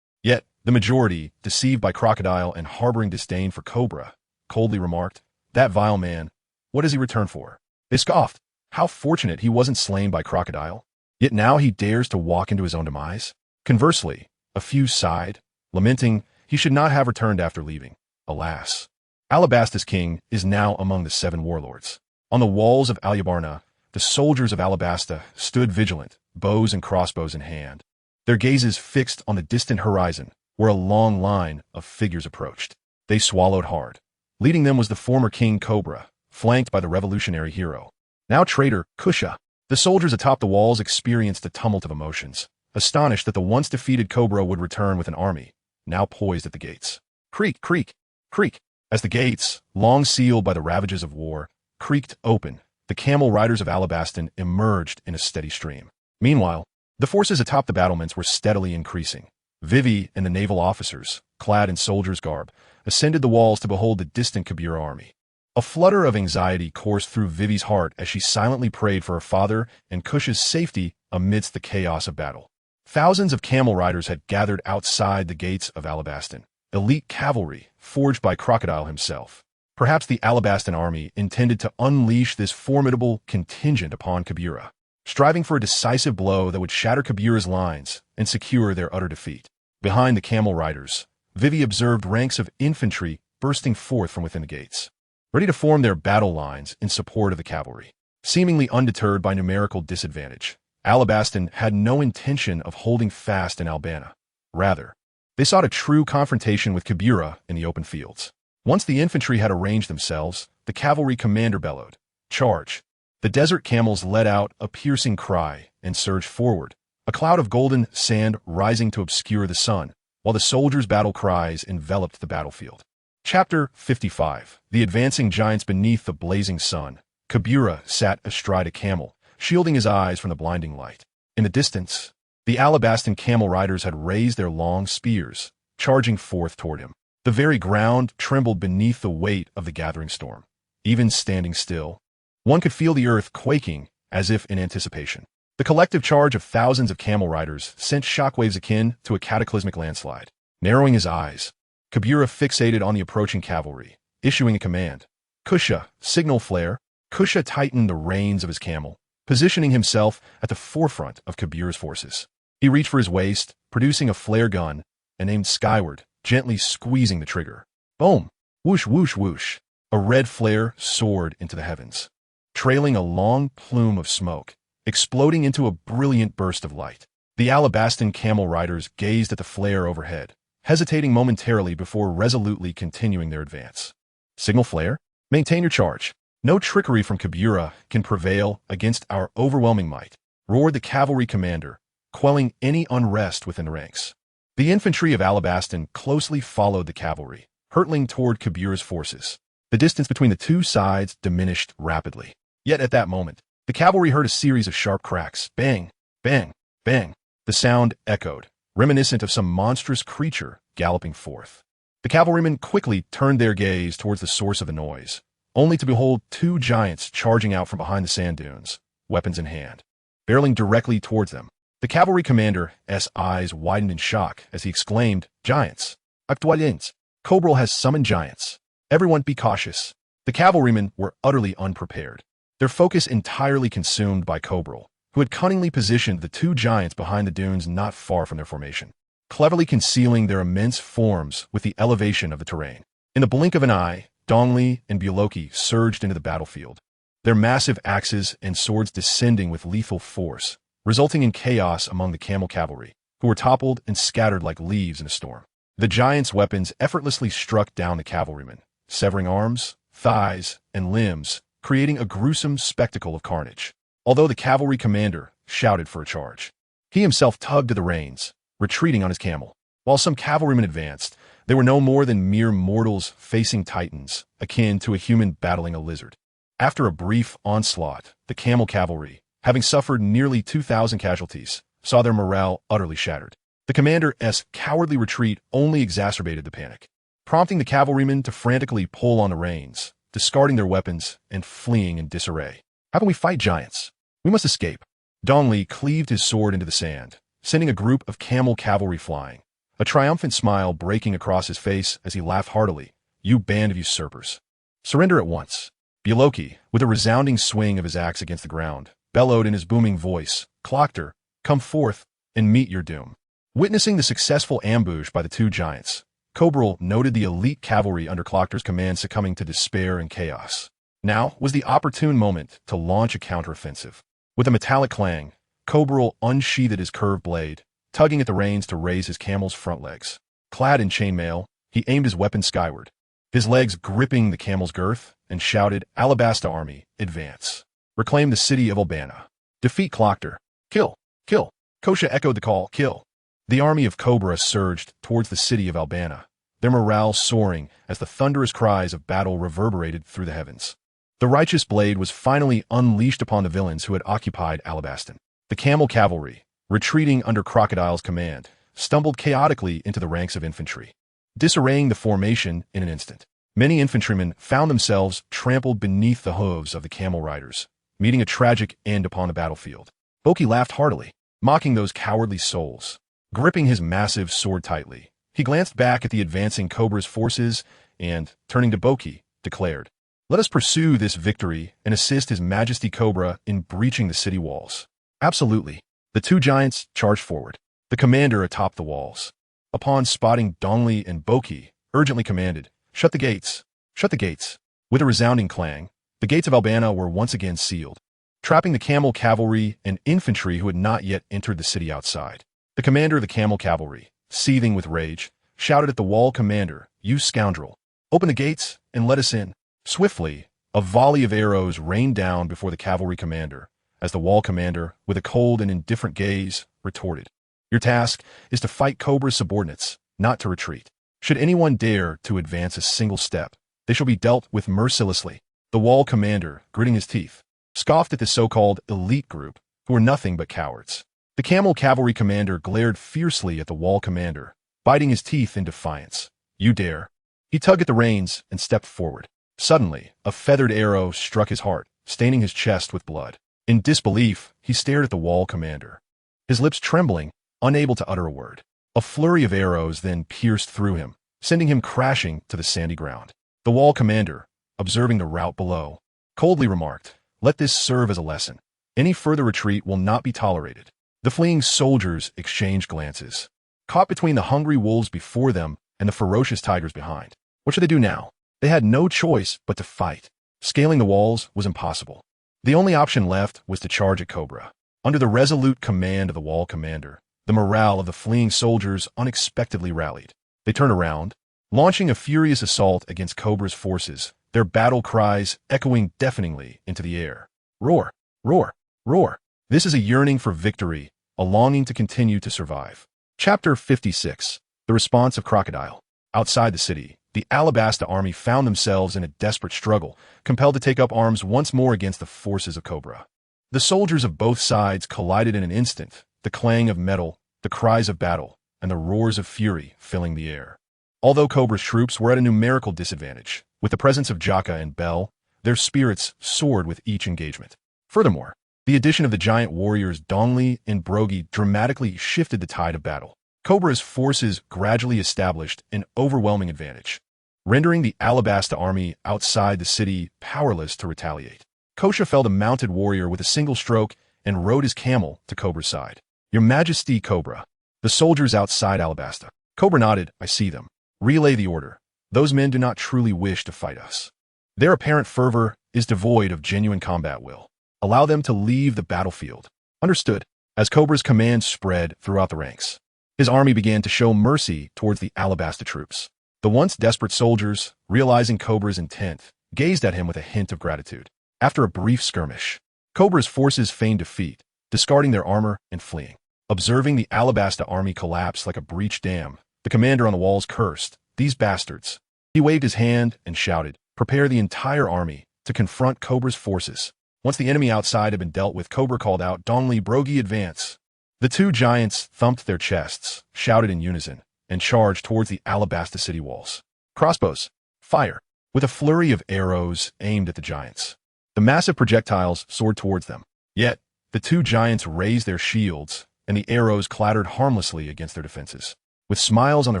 Yet, the majority, deceived by Crocodile and harboring disdain for Cobra, coldly remarked, "That vile man, what does he return for?" They scoffed. How fortunate he wasn't slain by Crocodile. Yet now he dares to walk into his own demise. Conversely, a few sighed, lamenting he should not have returned after leaving. Alas! Alabasta's king is now among the 7 warlords. On the walls of Alyabarna, the soldiers of Alabasta stood vigilant, bows and crossbows in hand, their gazes fixed on the distant horizon, where a long line of figures approached. They swallowed hard. Leading them was the former King Cobra, flanked by the revolutionary hero, now traitor Kusha. The soldiers atop the walls experienced a tumult of emotions, astonished that the once defeated Cobra would return with an army, now poised at the gates. Creak, creak, creak. As the gates, long sealed by the ravages of war, creaked open, the camel riders of Alabastan emerged in a steady stream. Meanwhile, the forces atop the battlements were steadily increasing. Vivi and the naval officers, clad in soldiers' garb, ascended the walls to behold the distant Kabira army. A flutter of anxiety coursed through Vivi's heart as she silently prayed for her father and Kusha's safety amidst the chaos of battle. Thousands of camel riders had gathered outside the gates of Alabastan, elite cavalry forged by Crocodile himself. Perhaps the Alabastan army intended to unleash this formidable contingent upon Kabira, striving for a decisive blow that would shatter Kabira's lines and secure their utter defeat. Behind the camel riders, Vivi observed ranks of infantry bursting forth from within the gates, ready to form their battle lines in support of the cavalry. Seemingly undeterred by numerical disadvantage, Alabastan had no intention of holding fast in Albana. Rather, they sought a true confrontation with Kabira in the open fields. Once the infantry had arranged themselves, the cavalry commander bellowed, "Charge!" The desert camels let out a piercing cry and surged forward, a cloud of golden sand rising to obscure the sun, while the soldiers' battle cries enveloped the battlefield. Chapter 55. The advancing giants beneath the blazing sun. Kabira sat astride a camel, shielding his eyes from the blinding light. In the distance, the Alabastan camel riders had raised their long spears, charging forth toward him. The very ground trembled beneath the weight of the gathering storm. Even standing still, one could feel the earth quaking as if in anticipation. The collective charge of thousands of camel riders sent shockwaves akin to a cataclysmic landslide. Narrowing his eyes, Kabira fixated on the approaching cavalry, issuing a command. "Kusha, signal flare." Kusha tightened the reins of his camel, positioning himself at the forefront of Kabira's forces. He reached for his waist, producing a flare gun, and aimed skyward, gently squeezing the trigger. Boom! Whoosh, whoosh, whoosh. A red flare soared into the heavens, trailing a long plume of smoke, exploding into a brilliant burst of light. The Alabastan camel riders gazed at the flare overhead, hesitating momentarily before resolutely continuing their advance. Signal flare? Maintain your charge. No trickery from Kabura can prevail against our overwhelming might, roared the cavalry commander, quelling any unrest within the ranks. The infantry of Alabastan closely followed the cavalry, hurtling toward Kabura's forces. The distance between the two sides diminished rapidly. Yet at that moment, the cavalry heard a series of sharp cracks. Bang, bang, bang. The sound echoed, reminiscent of some monstrous creature galloping forth. The cavalrymen quickly turned their gaze towards the source of the noise, only to behold two giants charging out from behind the sand dunes, weapons in hand. Barreling directly towards them, the cavalry commander's eyes widened in shock as he exclaimed, "Giants! Actualiens! Cobral has summoned giants. Everyone be cautious." The cavalrymen were utterly unprepared, their focus entirely consumed by Cobral, who had cunningly positioned the two giants behind the dunes not far from their formation, cleverly concealing their immense forms with the elevation of the terrain. In the blink of an eye, Dongli and Buloki surged into the battlefield, their massive axes and swords descending with lethal force, resulting in chaos among the camel cavalry, who were toppled and scattered like leaves in a storm. The giants' weapons effortlessly struck down the cavalrymen, severing arms, thighs, and limbs, creating a gruesome spectacle of carnage. Although the cavalry commander shouted for a charge, he himself tugged at the reins, retreating on his camel. While some cavalrymen advanced, they were no more than mere mortals facing titans, akin to a human battling a lizard. After a brief onslaught, the camel cavalry, having suffered nearly 2,000 casualties, saw their morale utterly shattered. The commander's cowardly retreat only exacerbated the panic, prompting the cavalrymen to frantically pull on the reins, discarding their weapons and fleeing in disarray. "How can we fight giants? We must escape." Dongli cleaved his sword into the sand, sending a group of camel cavalry flying, a triumphant smile breaking across his face as he laughed heartily. "You band of usurpers. Surrender at once." Buloki, with a resounding swing of his axe against the ground, bellowed in his booming voice, "Cloctor, come forth and meet your doom." Witnessing the successful ambush by the two giants, Cobral noted the elite cavalry under Cloctor's command succumbing to despair and chaos. Now was the opportune moment to launch a counteroffensive. With a metallic clang, Cobral unsheathed his curved blade, tugging at the reins to raise his camel's front legs. Clad in chainmail, he aimed his weapon skyward, his legs gripping the camel's girth, and shouted, "Alabasta army, advance. Reclaim the city of Albana. Defeat Cloctor. Kill! Kill!" Kosha echoed the call, "Kill!" The army of Cobra surged towards the city of Albana, their morale soaring as the thunderous cries of battle reverberated through the heavens. The righteous blade was finally unleashed upon the villains who had occupied Alabastan. The camel cavalry, retreating under Crocodile's command, stumbled chaotically into the ranks of infantry, disarraying the formation in an instant. Many infantrymen found themselves trampled beneath the hooves of the camel riders, meeting a tragic end upon the battlefield. Buggy laughed heartily, mocking those cowardly souls. Gripping his massive sword tightly, he glanced back at the advancing Cobra's forces and, turning to Buggy, declared, "Let us pursue this victory and assist His Majesty Cobra in breaching the city walls." Absolutely. The two giants charged forward, the commander atop the walls. Upon spotting Dongli and Buggy, urgently commanded, "Shut the gates! Shut the gates!" With a resounding clang, the gates of Albana were once again sealed, trapping the camel cavalry and infantry who had not yet entered the city outside. The commander of the camel cavalry, seething with rage, shouted at the wall commander, "You scoundrel! Open the gates and let us in." Swiftly, a volley of arrows rained down before the cavalry commander, as the wall commander, with a cold and indifferent gaze, retorted, "Your task is to fight Cobra's subordinates, not to retreat. Should anyone dare to advance a single step, they shall be dealt with mercilessly." The wall commander, gritting his teeth, scoffed at the so-called elite group, who were nothing but cowards. The camel cavalry commander glared fiercely at the wall commander, biting his teeth in defiance. "You dare?" He tugged at the reins and stepped forward. Suddenly, a feathered arrow struck his heart, staining his chest with blood. In disbelief, he stared at the wall commander, his lips trembling, unable to utter a word. A flurry of arrows then pierced through him, sending him crashing to the sandy ground. The wall commander, observing the rout below, coldly remarked, "Let this serve as a lesson. Any further retreat will not be tolerated." The fleeing soldiers exchanged glances, caught between the hungry wolves before them and the ferocious tigers behind. What should they do now? They had no choice but to fight. Scaling the walls was impossible. The only option left was to charge at Cobra. Under the resolute command of the wall commander, the morale of the fleeing soldiers unexpectedly rallied. They turned around, launching a furious assault against Cobra's forces, their battle cries echoing deafeningly into the air. Roar! Roar! Roar! This is a yearning for victory, a longing to continue to survive. Chapter 56. The Response of Crocodile. Outside the city, the Alabasta army found themselves in a desperate struggle, compelled to take up arms once more against the forces of Cobra. The soldiers of both sides collided in an instant, the clang of metal, the cries of battle, and the roars of fury filling the air. Although Cobra's troops were at a numerical disadvantage, with the presence of Jaka and Bell, their spirits soared with each engagement. Furthermore, the addition of the giant warriors Dongli and Buggy dramatically shifted the tide of battle. Cobra's forces gradually established an overwhelming advantage, rendering the Alabasta army outside the city powerless to retaliate. Kosha felled a mounted warrior with a single stroke and rode his camel to Cobra's side. Your Majesty, Cobra. The soldiers outside Alabasta. Cobra nodded. I see them. Relay the order. Those men do not truly wish to fight us. Their apparent fervor is devoid of genuine combat will. Allow them to leave the battlefield. Understood. As Cobra's command spread throughout the ranks, his army began to show mercy towards the Alabasta troops. The once desperate soldiers, realizing Cobra's intent, gazed at him with a hint of gratitude. After a brief skirmish, Cobra's forces feigned defeat, discarding their armor and fleeing. Observing the Alabasta army collapse like a breached dam, the commander on the walls cursed, "These bastards." He waved his hand and shouted, "Prepare the entire army to confront Cobra's forces." Once the enemy outside had been dealt with, Cobra called out, "Dongli, Buggy, advance." The two giants thumped their chests, shouted in unison, and charged towards the Alabasta city walls. Crossbows, fire! With a flurry of arrows aimed at the giants, the massive projectiles soared towards them. Yet, the two giants raised their shields, and the arrows clattered harmlessly against their defenses. With smiles on their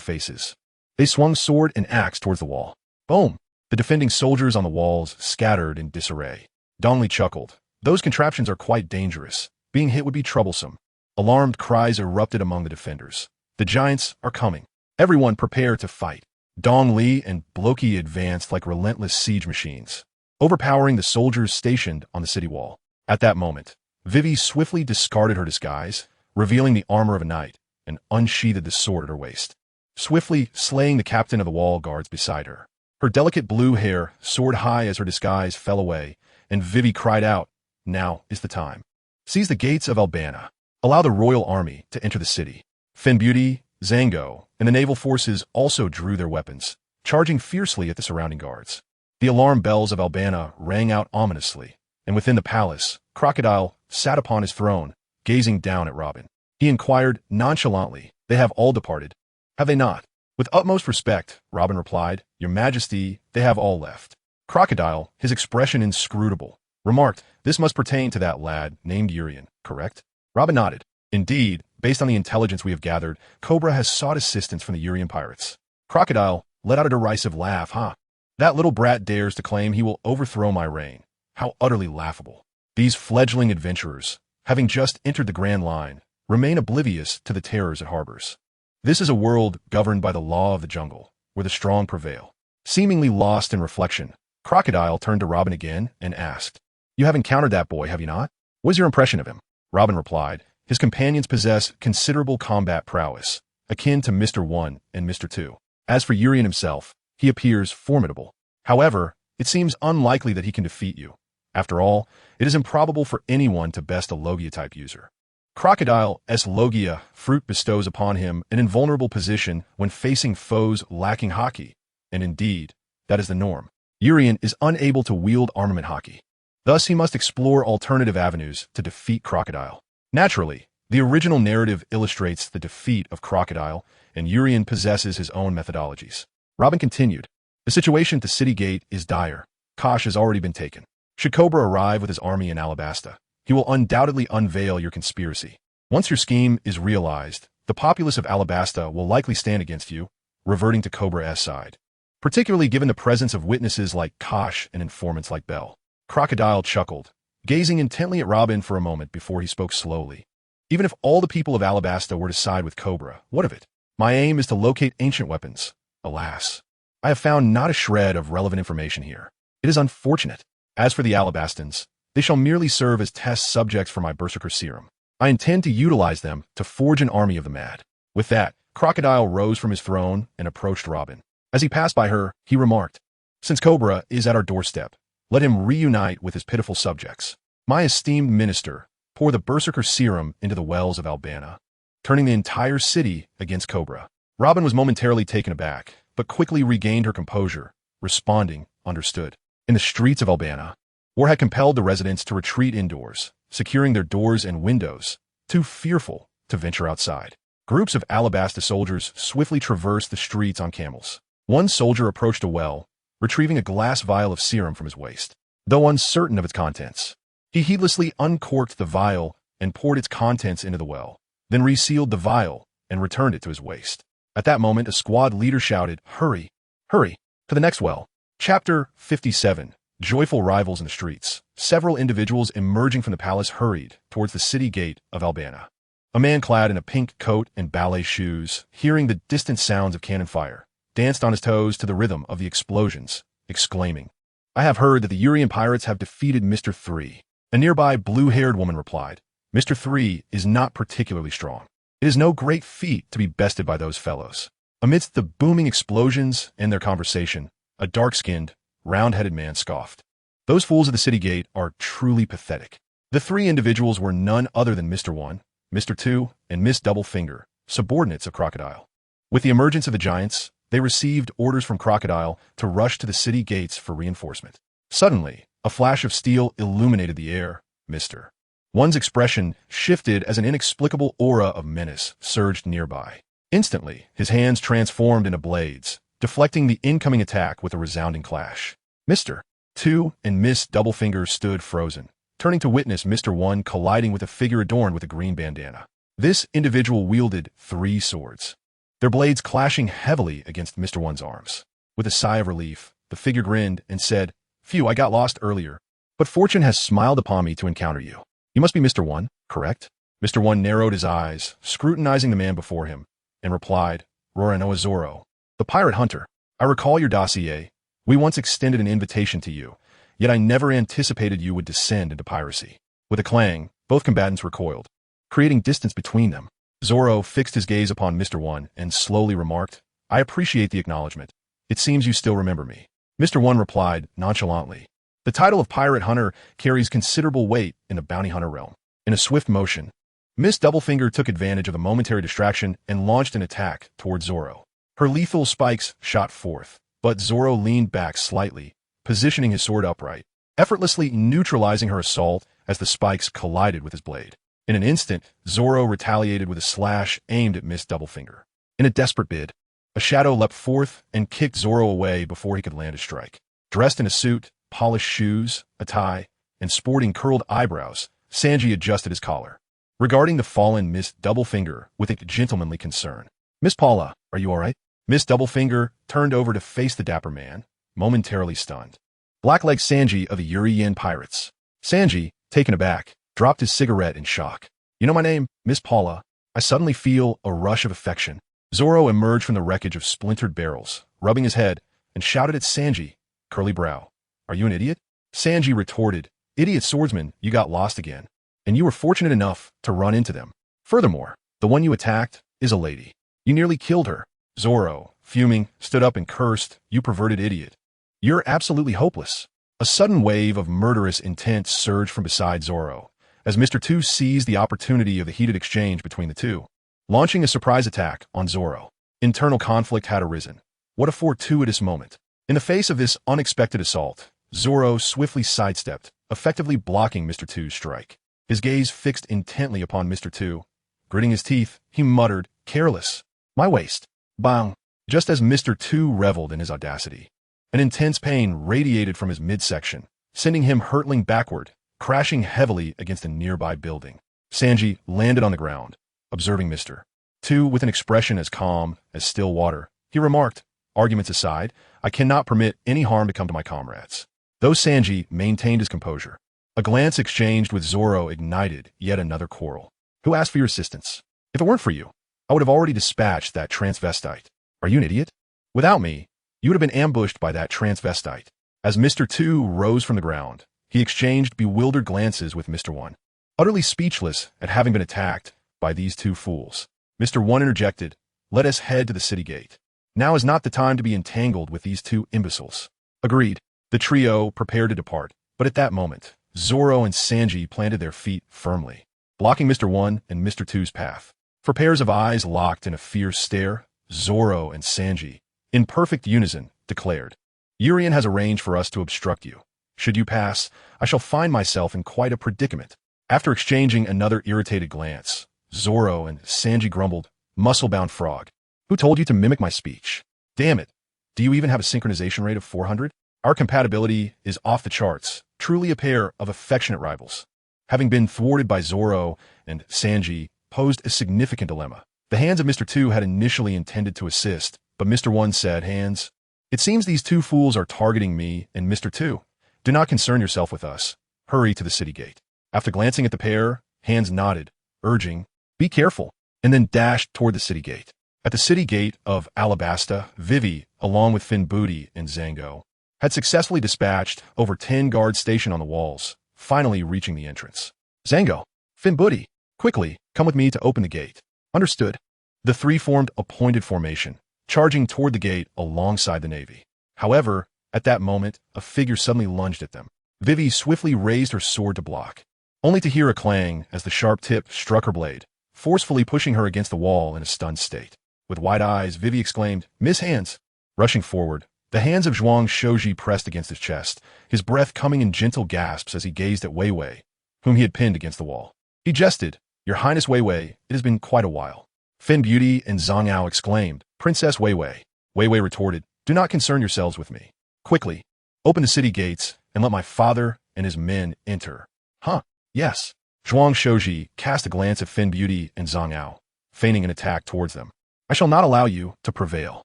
faces, they swung sword and axe towards the wall. Boom! The defending soldiers on the walls scattered in disarray. Dongli chuckled. Those contraptions are quite dangerous. Being hit would be troublesome. Alarmed cries erupted among the defenders. The giants are coming. Everyone prepare to fight. Dongli and Buggy advanced like relentless siege machines, overpowering the soldiers stationed on the city wall. At that moment, Vivi swiftly discarded her disguise, revealing the armor of a knight, and unsheathed the sword at her waist, swiftly slaying the captain of the wall guards beside her. Her delicate blue hair soared high as her disguise fell away, and Vivi cried out, "Now is the time. Seize the gates of Albana. Allow the royal army to enter the city." Fin Beauty, Zango, and the naval forces also drew their weapons, charging fiercely at the surrounding guards. The alarm bells of Albana rang out ominously, and within the palace, Crocodile sat upon his throne, gazing down at Robin. He inquired nonchalantly, "They have all departed, have they not?" "With utmost respect," Robin replied, "Your Majesty, they have all left." Crocodile, his expression inscrutable, remarked, "This must pertain to that lad named Urian, correct?" Robin nodded. "Indeed, based on the intelligence we have gathered, Cobra has sought assistance from the Urian pirates." Crocodile let out a derisive laugh. "Huh? That little brat dares to claim he will overthrow my reign. How utterly laughable. These fledgling adventurers, having just entered the Grand Line, remain oblivious to the terrors it harbors. This is a world governed by the law of the jungle, where the strong prevail." Seemingly lost in reflection, Crocodile turned to Robin again and asked, "You have encountered that boy, have you not? What is your impression of him?" Robin replied, "His companions possess considerable combat prowess, akin to Mr. 1 and Mr. 2. As for Urian himself, he appears formidable. However, it seems unlikely that he can defeat you. After all, it is improbable for anyone to best a Logia-type user. Crocodile's Logia fruit bestows upon him an invulnerable position when facing foes lacking haki, and indeed, that is the norm. Urian is unable to wield armament haki. Thus, he must explore alternative avenues to defeat Crocodile. Naturally, the original narrative illustrates the defeat of Crocodile, and Urian possesses his own methodologies." Robin continued, "The situation at the city gate is dire. Kosh has already been taken. Should Cobra arrive with his army in Alabasta, he will undoubtedly unveil your conspiracy. Once your scheme is realized, the populace of Alabasta will likely stand against you, reverting to Cobra's side, particularly given the presence of witnesses like Kosh and informants like Bell." Crocodile chuckled, gazing intently at Robin for a moment before he spoke slowly. "Even if all the people of Alabasta were to side with Cobra, what of it? My aim is to locate ancient weapons. Alas, I have found not a shred of relevant information here. It is unfortunate. As for the Alabastans, they shall merely serve as test subjects for my Berserker serum. I intend to utilize them to forge an army of the mad." With that, Crocodile rose from his throne and approached Robin. As he passed by her, he remarked, "Since Cobra is at our doorstep, let him reunite with his pitiful subjects. My esteemed minister, pour the Berserker serum into the wells of Albana, turning the entire city against Cobra." Robin was momentarily taken aback, but quickly regained her composure, responding, "Understood." In the streets of Albana, war had compelled the residents to retreat indoors, securing their doors and windows, too fearful to venture outside. Groups of Alabasta soldiers swiftly traversed the streets on camels. One soldier approached a well, retrieving a glass vial of serum from his waist. Though uncertain of its contents, he heedlessly uncorked the vial and poured its contents into the well, then resealed the vial and returned it to his waist. At that moment, a squad leader shouted, "Hurry, hurry, to the next well." Chapter 57. Joyful rivals in the streets. Several individuals emerging from the palace hurried towards the city gate of Albana. A man clad in a pink coat and ballet shoes, hearing the distant sounds of cannon fire, danced on his toes to the rhythm of the explosions, exclaiming, "I have heard that the Urian pirates have defeated Mr. 3. A nearby blue-haired woman replied, "Mr. 3 is not particularly strong. It is no great feat to be bested by those fellows." Amidst the booming explosions and their conversation, a dark-skinned, round-headed man scoffed, "Those fools at the city gate are truly pathetic." The three individuals were none other than Mr. 1, Mr. 2, and Miss Doublefinger, subordinates of Crocodile. With the emergence of the giants, they received orders from Crocodile to rush to the city gates for reinforcement. Suddenly, a flash of steel illuminated the air. Mr. 1's expression shifted as an inexplicable aura of menace surged nearby. Instantly, his hands transformed into blades, deflecting the incoming attack with a resounding clash. Mr. 2 and Miss Doublefinger stood frozen, turning to witness Mr. 1 colliding with a figure adorned with a green bandana. This individual wielded 3 swords, their blades clashing heavily against Mr. 1's arms. With a sigh of relief, the figure grinned and said, "Phew, I got lost earlier, but fortune has smiled upon me to encounter you. You must be Mr. 1, correct?" Mr. 1 narrowed his eyes, scrutinizing the man before him, and replied, "Roranoa Zoro, the pirate hunter. I recall your dossier. We once extended an invitation to you, yet I never anticipated you would descend into piracy." With a clang, both combatants recoiled, creating distance between them. Zoro fixed his gaze upon Mr. 1 and slowly remarked, "I appreciate the acknowledgement. It seems you still remember me." Mr. 1 replied nonchalantly, "The title of pirate hunter carries considerable weight in the bounty hunter realm." In a swift motion, Miss Doublefinger took advantage of the momentary distraction and launched an attack toward Zoro. Her lethal spikes shot forth, but Zoro leaned back slightly, positioning his sword upright, effortlessly neutralizing her assault as the spikes collided with his blade. In an instant, Zoro retaliated with a slash aimed at Miss Doublefinger. In a desperate bid, a shadow leapt forth and kicked Zoro away before he could land a strike. Dressed in a suit, polished shoes, a tie, and sporting curled eyebrows, Sanji adjusted his collar, regarding the fallen Miss Doublefinger with a gentlemanly concern. "Miss Paula, are you all right?" Miss Doublefinger turned over to face the dapper man, momentarily stunned. Blackleg Sanji of the Urian pirates. Sanji, taken aback, dropped his cigarette in shock. "You know my name, Miss Paula." I suddenly feel a rush of affection. Zoro emerged from the wreckage of splintered barrels, rubbing his head, and shouted at Sanji, curly brow, "Are you an idiot?" Sanji retorted, "Idiot swordsman, you got lost again, and you were fortunate enough to run into them. Furthermore, the one you attacked is a lady. You nearly killed her." Zoro, fuming, stood up and cursed, "You perverted idiot. You're absolutely hopeless." A sudden wave of murderous intent surged from beside Zoro, as Mr. 2 seized the opportunity of the heated exchange between the two, launching a surprise attack on Zoro. Internal conflict had arisen. What a fortuitous moment. In the face of this unexpected assault, Zoro swiftly sidestepped, effectively blocking Mr. 2's strike. His gaze fixed intently upon Mr. 2. Gritting his teeth, he muttered, "Careless. My waist." Bang! Just as Mr. 2 reveled in his audacity, an intense pain radiated from his midsection, sending him hurtling backward, crashing heavily against a nearby building. Sanji landed on the ground, observing Mr. 2 with an expression as calm as still water. He remarked, "Arguments aside, I cannot permit any harm to come to my comrades." Though Sanji maintained his composure, a glance exchanged with Zoro ignited yet another quarrel. "Who asked for your assistance? If it weren't for you, I would have already dispatched that transvestite. Are you an idiot? Without me, you would have been ambushed by that transvestite." As Mr. 2 rose from the ground, he exchanged bewildered glances with Mr. 1. Utterly speechless at having been attacked by these two fools, Mr. 1 interjected, "Let us head to the city gate." Now is not the time to be entangled with these two imbeciles. Agreed. The trio prepared to depart, but at that moment, Zoro and Sanji planted their feet firmly, blocking Mr. 1 and Mr. 2's path. For pairs of eyes locked in a fierce stare, Zoro and Sanji, in perfect unison, declared, Urien has arranged for us to obstruct you. Should you pass, I shall find myself in quite a predicament. After exchanging another irritated glance, Zoro and Sanji grumbled, Muscle-bound frog. Who told you to mimic my speech? Damn it. Do you even have a synchronization rate of 400? Our compatibility is off the charts, truly a pair of affectionate rivals. Having been thwarted by Zoro and Sanji posed a significant dilemma. The hands of Mr. 2 had initially intended to assist, but Mr. 1 said, Hands, it seems these two fools are targeting me and Mr. 2. Do not concern yourself with us. Hurry to the city gate. After glancing at the pair, Hands nodded, urging, Be careful, and then dashed toward the city gate. At the city gate of Alabasta, Vivi, along with Fin Booty and Zango, had successfully dispatched over 10 guards stationed on the walls, finally reaching the entrance. Zango, Fin Booty, quickly, come with me to open the gate. Understood. The three formed a pointed formation, charging toward the gate alongside the navy. However, at that moment, a figure suddenly lunged at them. Vivi swiftly raised her sword to block, only to hear a clang as the sharp tip struck her blade, forcefully pushing her against the wall in a stunned state. With wide eyes, Vivi exclaimed, Miss Hands! Rushing forward, the hands of Zhuang Shouji pressed against his chest, his breath coming in gentle gasps as he gazed at Wei Wei, whom he had pinned against the wall. He jested, Your Highness Wei Wei, it has been quite a while. Fin Beauty and Zhang Ao exclaimed, Princess Wei Wei. Wei Wei retorted, Do not concern yourselves with me. Quickly, open the city gates and let my father and his men enter. Huh, yes. Zhuang Shouji cast a glance at Fin Beauty and Zhang Ao, feigning an attack towards them. I shall not allow you to prevail.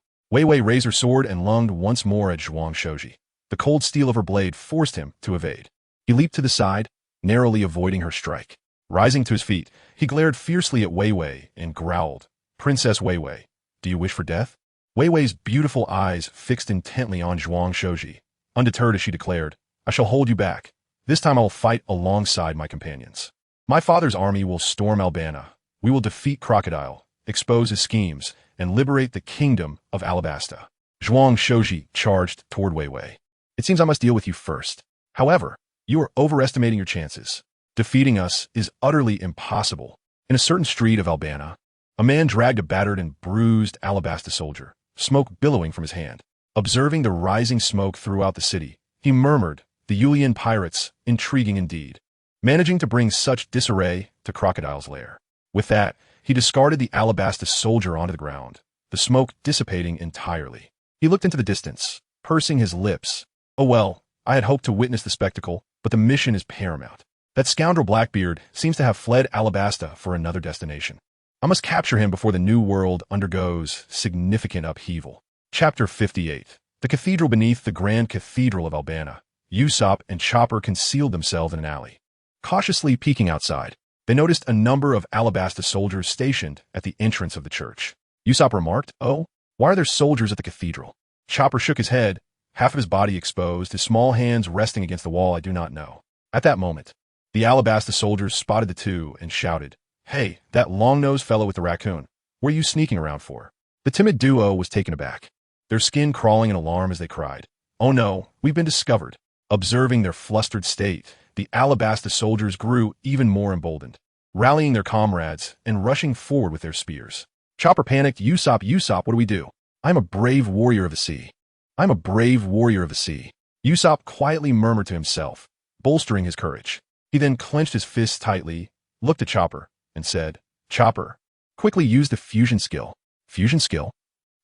Wei Wei raised her sword and lunged once more at Zhuang Shouji. The cold steel of her blade forced him to evade. He leaped to the side, narrowly avoiding her strike. Rising to his feet, he glared fiercely at Wei Wei and growled, Princess Wei Wei, do you wish for death? Wei Wei's beautiful eyes fixed intently on Zhuang Shouji. Undeterred as she declared, I shall hold you back. This time I will fight alongside my companions. My father's army will storm Albana. We will defeat Crocodile, expose his schemes, and liberate the kingdom of Alabasta. Zhuang Shouji charged toward Wei Wei. It seems I must deal with you first. However, you are overestimating your chances. Defeating us is utterly impossible. In a certain street of Albana, a man dragged a battered and bruised Alabasta soldier, smoke billowing from his hand. Observing the rising smoke throughout the city, he murmured, The Yulian pirates, intriguing indeed. Managing to bring such disarray to Crocodile's lair. With that, he discarded the Alabasta soldier onto the ground, the smoke dissipating entirely. He looked into the distance, pursing his lips. Oh well, I had hoped to witness the spectacle, but the mission is paramount. That scoundrel Blackbeard seems to have fled Alabasta for another destination. I must capture him before the new world undergoes significant upheaval. Chapter 58. The cathedral beneath the Grand Cathedral of Albana. Usopp and Chopper concealed themselves in an alley. Cautiously peeking outside, they noticed a number of Alabasta soldiers stationed at the entrance of the church. Usopp remarked, Oh, why are there soldiers at the cathedral? Chopper shook his head, half of his body exposed, his small hands resting against the wall. I do not know. At that moment, the Alabasta soldiers spotted the two and shouted, Hey, that long-nosed fellow with the raccoon, what are you sneaking around for? The timid duo was taken aback, their skin crawling in alarm as they cried, Oh no, we've been discovered. Observing their flustered state, the Alabasta soldiers grew even more emboldened, rallying their comrades and rushing forward with their spears. Chopper panicked, Usopp, what do we do? I'm a brave warrior of the sea. I'm a brave warrior of the sea. Usopp quietly murmured to himself, bolstering his courage. He then clenched his fists tightly, looked at Chopper, and said, Chopper, quickly use the fusion skill. Fusion skill?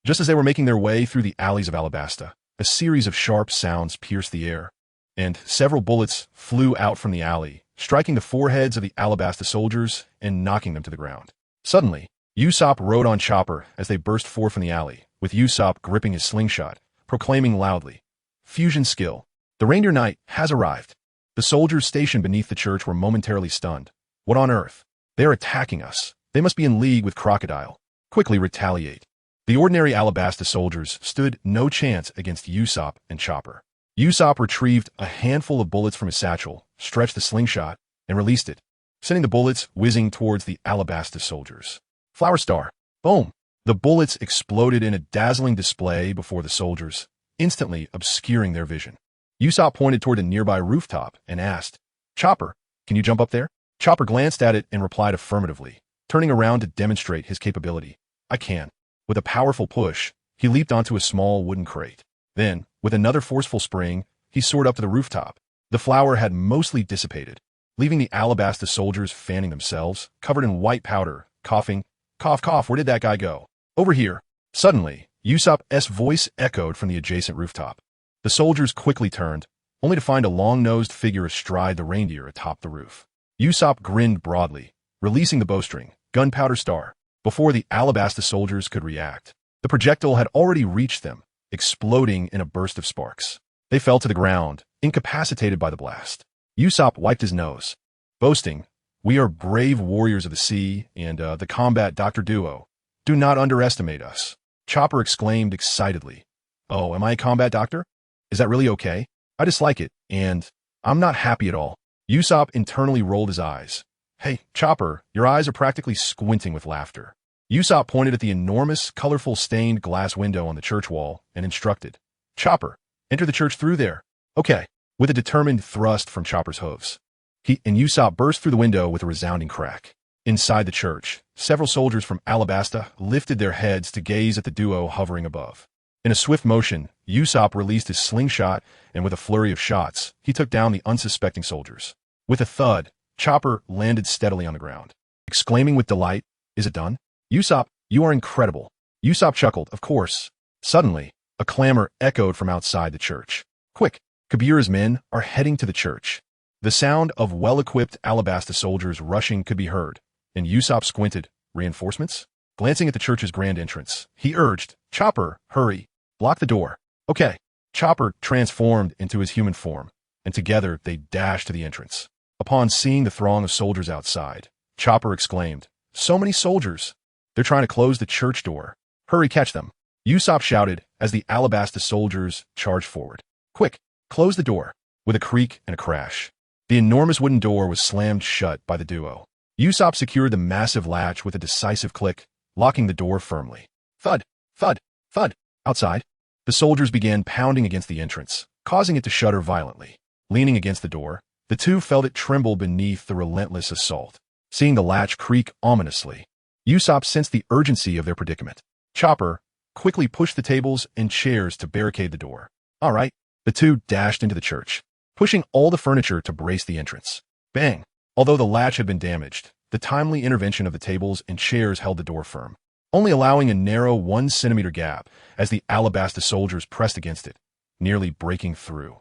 Just as they were making their way through the alleys of Alabasta, a series of sharp sounds pierced the air, and several bullets flew out from the alley, striking the foreheads of the Alabasta soldiers and knocking them to the ground. Suddenly, Usopp rode on Chopper as they burst forth from the alley, with Usopp gripping his slingshot, proclaiming loudly, Fusion skill. The Reindeer Knight has arrived. The soldiers stationed beneath the church were momentarily stunned. What on earth? They are attacking us. They must be in league with Crocodile. Quickly retaliate. The ordinary Alabasta soldiers stood no chance against Usopp and Chopper. Usopp retrieved a handful of bullets from his satchel, stretched the slingshot, and released it, sending the bullets whizzing towards the Alabasta soldiers. Flower Star. Boom! The bullets exploded in a dazzling display before the soldiers, instantly obscuring their vision. Usopp pointed toward a nearby rooftop and asked, "Chopper, can you jump up there?" Chopper glanced at it and replied affirmatively, turning around to demonstrate his capability. "I can." With a powerful push, he leaped onto a small wooden crate. Then, with another forceful spring, he soared up to the rooftop. The flour had mostly dissipated, leaving the Alabasta soldiers fanning themselves, covered in white powder, coughing. "Cough, cough, where did that guy go?" "Over here." Suddenly, Usopp's voice echoed from the adjacent rooftop. The soldiers quickly turned, only to find a long-nosed figure astride the reindeer atop the roof. Usopp grinned broadly, releasing the bowstring, gunpowder star, before the Alabasta soldiers could react. The projectile had already reached them, exploding in a burst of sparks. They fell to the ground, incapacitated by the blast. Usopp wiped his nose, boasting, "We are brave warriors of the sea and the combat Dr. Duo. Do not underestimate us." Chopper exclaimed excitedly, "Oh, am I a combat doctor? Is that really okay? I dislike it, and I'm not happy at all." Usopp internally rolled his eyes. "Hey, Chopper, your eyes are practically squinting with laughter." Usopp pointed at the enormous, colorful stained glass window on the church wall and instructed, "Chopper, enter the church through there." "Okay." With a determined thrust from Chopper's hooves, he and Usopp burst through the window with a resounding crack. Inside the church, several soldiers from Alabasta lifted their heads to gaze at the duo hovering above. In a swift motion, Usopp released his slingshot, and with a flurry of shots, he took down the unsuspecting soldiers. With a thud, Chopper landed steadily on the ground. Exclaiming with delight, "Is it done? Usopp, you are incredible." Usopp chuckled, "Of course." Suddenly, a clamor echoed from outside the church. "Quick, Kabira's men are heading to the church." The sound of well-equipped Alabasta soldiers rushing could be heard, and Usopp squinted. "Reinforcements?" Glancing at the church's grand entrance, he urged, "Chopper, hurry. Block the door." "Okay." Chopper transformed into his human form, and together they dashed to the entrance. Upon seeing the throng of soldiers outside, Chopper exclaimed, "So many soldiers! They're trying to close the church door. Hurry, catch them." Usopp shouted as the Alabasta soldiers charged forward. "Quick, close the door." With a creak and a crash, the enormous wooden door was slammed shut by the duo. Usopp secured the massive latch with a decisive click, locking the door firmly. Thud, thud, thud. Outside, the soldiers began pounding against the entrance, causing it to shudder violently. Leaning against the door, the two felt it tremble beneath the relentless assault. Seeing the latch creak ominously, Usopp sensed the urgency of their predicament. Chopper quickly pushed the tables and chairs to barricade the door. "All right." The two dashed into the church, pushing all the furniture to brace the entrance. Bang! Although the latch had been damaged, the timely intervention of the tables and chairs held the door firm, only allowing a narrow 1 centimeter gap as the Alabasta soldiers pressed against it, nearly breaking through.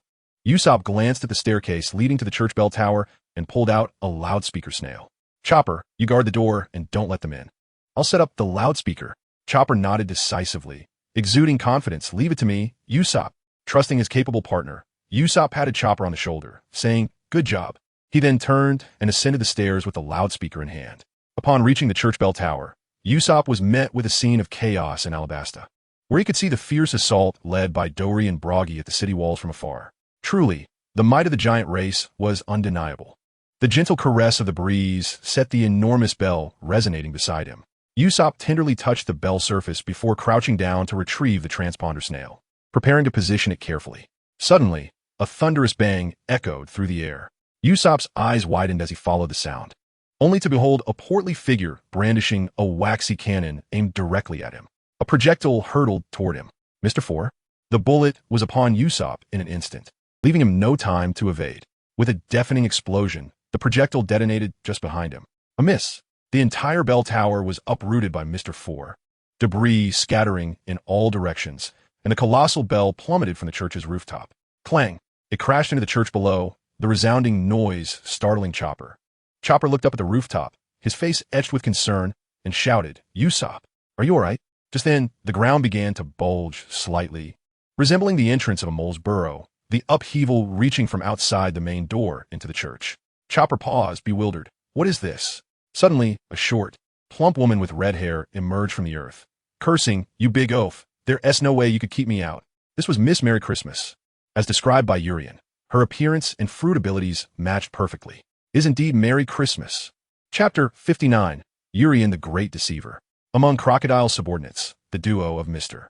Usopp glanced at the staircase leading to the church bell tower and pulled out a loudspeaker snail. "Chopper, you guard the door and don't let them in." "I'll set up the loudspeaker." Chopper nodded decisively, exuding confidence. "Leave it to me, Usopp." Trusting his capable partner, Usopp patted Chopper on the shoulder, saying, "Good job." He then turned and ascended the stairs with the loudspeaker in hand. Upon reaching the church bell tower, Usopp was met with a scene of chaos in Alabasta, where he could see the fierce assault led by Dory and Buggy at the city walls from afar. Truly, the might of the giant race was undeniable. The gentle caress of the breeze set the enormous bell resonating beside him. Usopp tenderly touched the bell surface before crouching down to retrieve the transponder snail, preparing to position it carefully. Suddenly, a thunderous bang echoed through the air. Usopp's eyes widened as he followed the sound, only to behold a portly figure brandishing a waxy cannon aimed directly at him. A projectile hurtled toward him. "Mr. 4?" The bullet was upon Usopp in an instant, leaving him no time to evade. With a deafening explosion, the projectile detonated just behind him. A miss. The entire bell tower was uprooted by Mr. 4, debris scattering in all directions, and the colossal bell plummeted from the church's rooftop. Clang! It crashed into the church below, the resounding noise startling Chopper. Chopper looked up at the rooftop, his face etched with concern, and shouted, "Usopp, are you all right?" Just then, the ground began to bulge slightly, resembling the entrance of a mole's burrow, the upheaval reaching from outside the main door into the church. Chopper paused, bewildered. "What is this?" Suddenly, a short, plump woman with red hair emerged from the earth, cursing, "You big oaf, there's no way you could keep me out." This was Miss Merry Christmas, as described by Urian. Her appearance and fruit abilities matched perfectly. Is indeed Merry Christmas. Chapter 59. Urian the Great Deceiver. Among Crocodile's subordinates, the duo of Mr.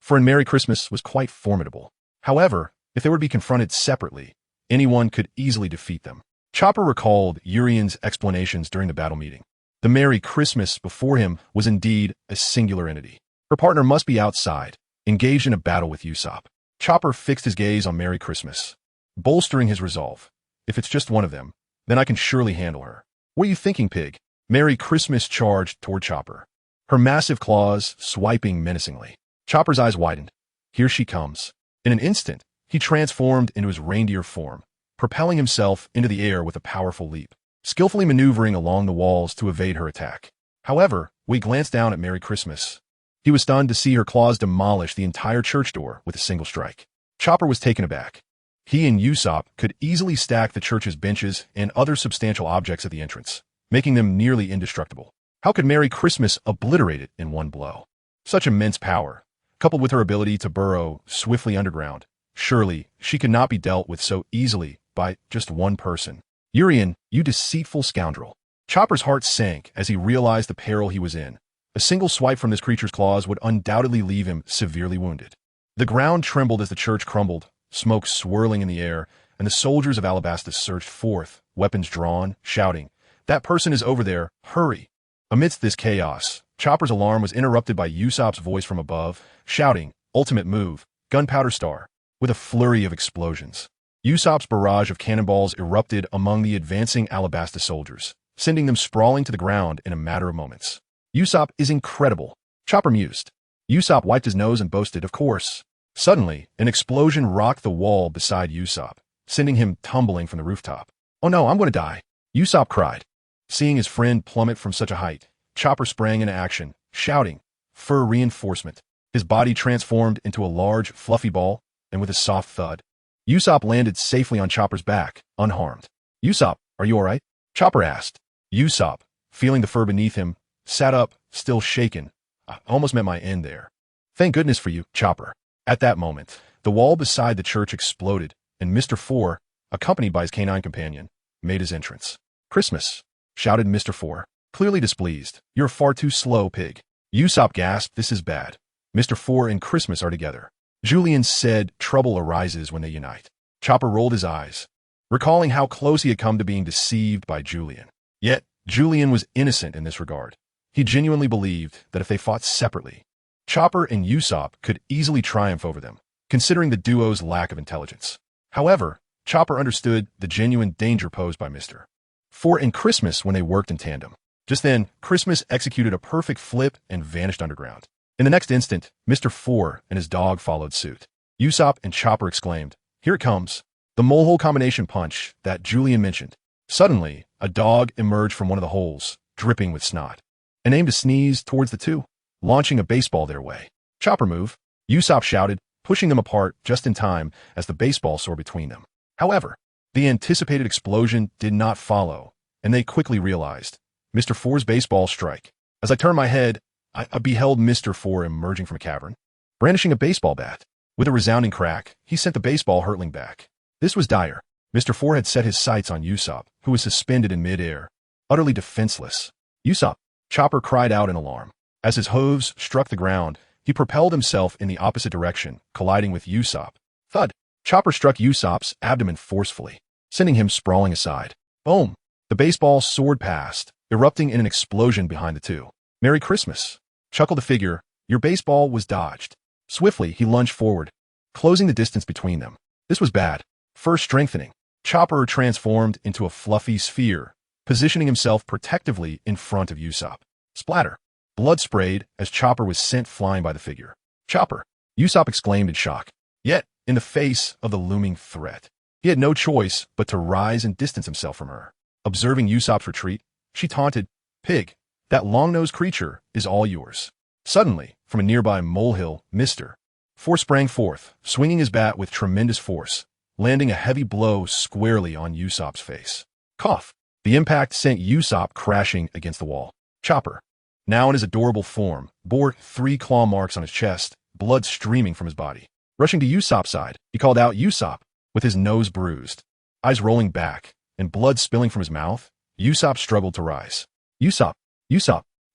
For and Merry Christmas was quite formidable. However, if they were to be confronted separately, anyone could easily defeat them. Chopper recalled Urian's explanations during the battle meeting. The Merry Christmas before him was indeed a singular entity. Her partner must be outside, engaged in a battle with Usopp. Chopper fixed his gaze on Merry Christmas, bolstering his resolve. If it's just one of them, then I can surely handle her. What are you thinking, pig? Merry Christmas charged toward Chopper, her massive claws swiping menacingly. Chopper's eyes widened. Here she comes. In an instant, he transformed into his reindeer form, propelling himself into the air with a powerful leap, skillfully maneuvering along the walls to evade her attack. However, we glanced down at Merry Christmas. He was stunned to see her claws demolish the entire church door with a single strike. Chopper was taken aback. He and Usopp could easily stack the church's benches and other substantial objects at the entrance, making them nearly indestructible. How could Merry Christmas obliterate it in one blow? Such immense power, coupled with her ability to burrow swiftly underground, surely she could not be dealt with so easily by just one person. Urian, you deceitful scoundrel. Chopper's heart sank as he realized the peril he was in. A single swipe from this creature's claws would undoubtedly leave him severely wounded. The ground trembled as the church crumbled, smoke swirling in the air, and the soldiers of Alabastus surged forth, weapons drawn, shouting, "That person is over there, hurry!" Amidst this chaos, Chopper's alarm was interrupted by Usopp's voice from above, shouting, "Ultimate move, Gunpowder Star," with a flurry of explosions. Usopp's barrage of cannonballs erupted among the advancing Alabastus soldiers, sending them sprawling to the ground in a matter of moments. Usopp is incredible, Chopper mused. Usopp wiped his nose and boasted, "Of course." Suddenly, an explosion rocked the wall beside Usopp, sending him tumbling from the rooftop. "Oh no, I'm going to die," Usopp cried. Seeing his friend plummet from such a height, Chopper sprang into action, shouting, "For reinforcement." His body transformed into a large, fluffy ball, and with a soft thud, Usopp landed safely on Chopper's back, unharmed. "Usopp, are you all right?" Chopper asked. Usopp, feeling the fur beneath him, sat up, still shaken. "I almost met my end there." "Thank goodness for you, Chopper." At that moment, the wall beside the church exploded, and Mr. Four, accompanied by his canine companion, made his entrance. "Christmas," shouted Mr. Four, clearly displeased. "You're far too slow, pig." Usopp gasped, "This is bad. Mr. Four and Christmas are together." Julian said, "Trouble arises when they unite." Chopper rolled his eyes, recalling how close he had come to being deceived by Julian. Yet, Julian was innocent in this regard. He genuinely believed that if they fought separately, Chopper and Usopp could easily triumph over them, considering the duo's lack of intelligence. However, Chopper understood the genuine danger posed by Mr. Four and Christmas when they worked in tandem. Just then, Christmas executed a perfect flip and vanished underground. In the next instant, Mr. Four and his dog followed suit. Usopp and Chopper exclaimed, "Here it comes!" The molehole combination punch that Julian mentioned. Suddenly, a dog emerged from one of the holes, dripping with snot, and aimed a sneeze towards the two, launching a baseball their way. "Chopper move," Usopp shouted, pushing them apart just in time as the baseball soared between them. However, the anticipated explosion did not follow, and they quickly realized Mr. Four's baseball strike. As I turned my head, I beheld Mr. Four emerging from a cavern, brandishing a baseball bat. With a resounding crack, he sent the baseball hurtling back. This was dire. Mr. Four had set his sights on Usopp, who was suspended in midair, utterly defenseless. "Usopp!" Chopper cried out in alarm. As his hooves struck the ground, he propelled himself in the opposite direction, colliding with Usopp. Thud! Chopper struck Usopp's abdomen forcefully, sending him sprawling aside. Boom! The baseball soared past, erupting in an explosion behind the two. "Merry Christmas!" chuckled the figure. Your baseball was dodged. Swiftly, he lunged forward, closing the distance between them. This was bad. First strengthening. Chopper transformed into a fluffy sphere, positioning himself protectively in front of Usopp. Splatter! Blood sprayed as Chopper was sent flying by the figure. "Chopper!" Usopp exclaimed in shock. Yet, in the face of the looming threat, he had no choice but to rise and distance himself from her. Observing Usopp's retreat, she taunted, "Pig, that long-nosed creature is all yours." Suddenly, from a nearby molehill, Mr. Four sprang forth, swinging his bat with tremendous force, landing a heavy blow squarely on Usopp's face. Cough! The impact sent Usopp crashing against the wall. Chopper, now in his adorable form, bore 3 claw marks on his chest, blood streaming from his body. Rushing to Usopp's side, he called out, "Usopp!" With his nose bruised, eyes rolling back, and blood spilling from his mouth, Usopp struggled to rise. Usopp,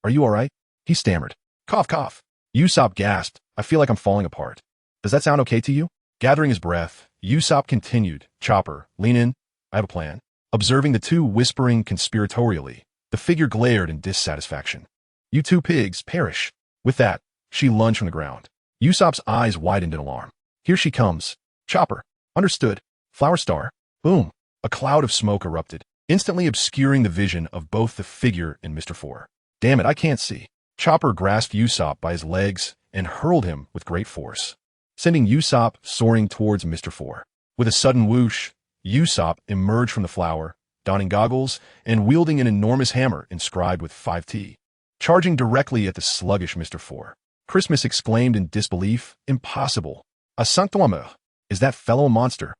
are you all right?" He stammered. Cough, cough. Usopp gasped. I feel like I'm falling apart. Does that sound okay to you? Gathering his breath, Usopp continued. Chopper, lean in. I have a plan. Observing the two whispering conspiratorially, the figure glared in dissatisfaction. You two pigs, perish. With that, she lunged from the ground. Usopp's eyes widened in alarm. Here she comes. Chopper. Understood. Flower Star. Boom. A cloud of smoke erupted, instantly obscuring the vision of both the figure and Mr. Four. Damn it, I can't see. Chopper grasped Usopp by his legs and hurled him with great force, sending Usopp soaring towards Mr. Four. With a sudden whoosh, Usopp emerged from the flower, donning goggles and wielding an enormous hammer inscribed with 5T, charging directly at the sluggish Mr. Four. Christmas exclaimed in disbelief, impossible. A sanctuaire. Is that fellow a monster?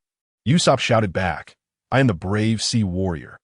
Usopp shouted back, I am the brave sea warrior.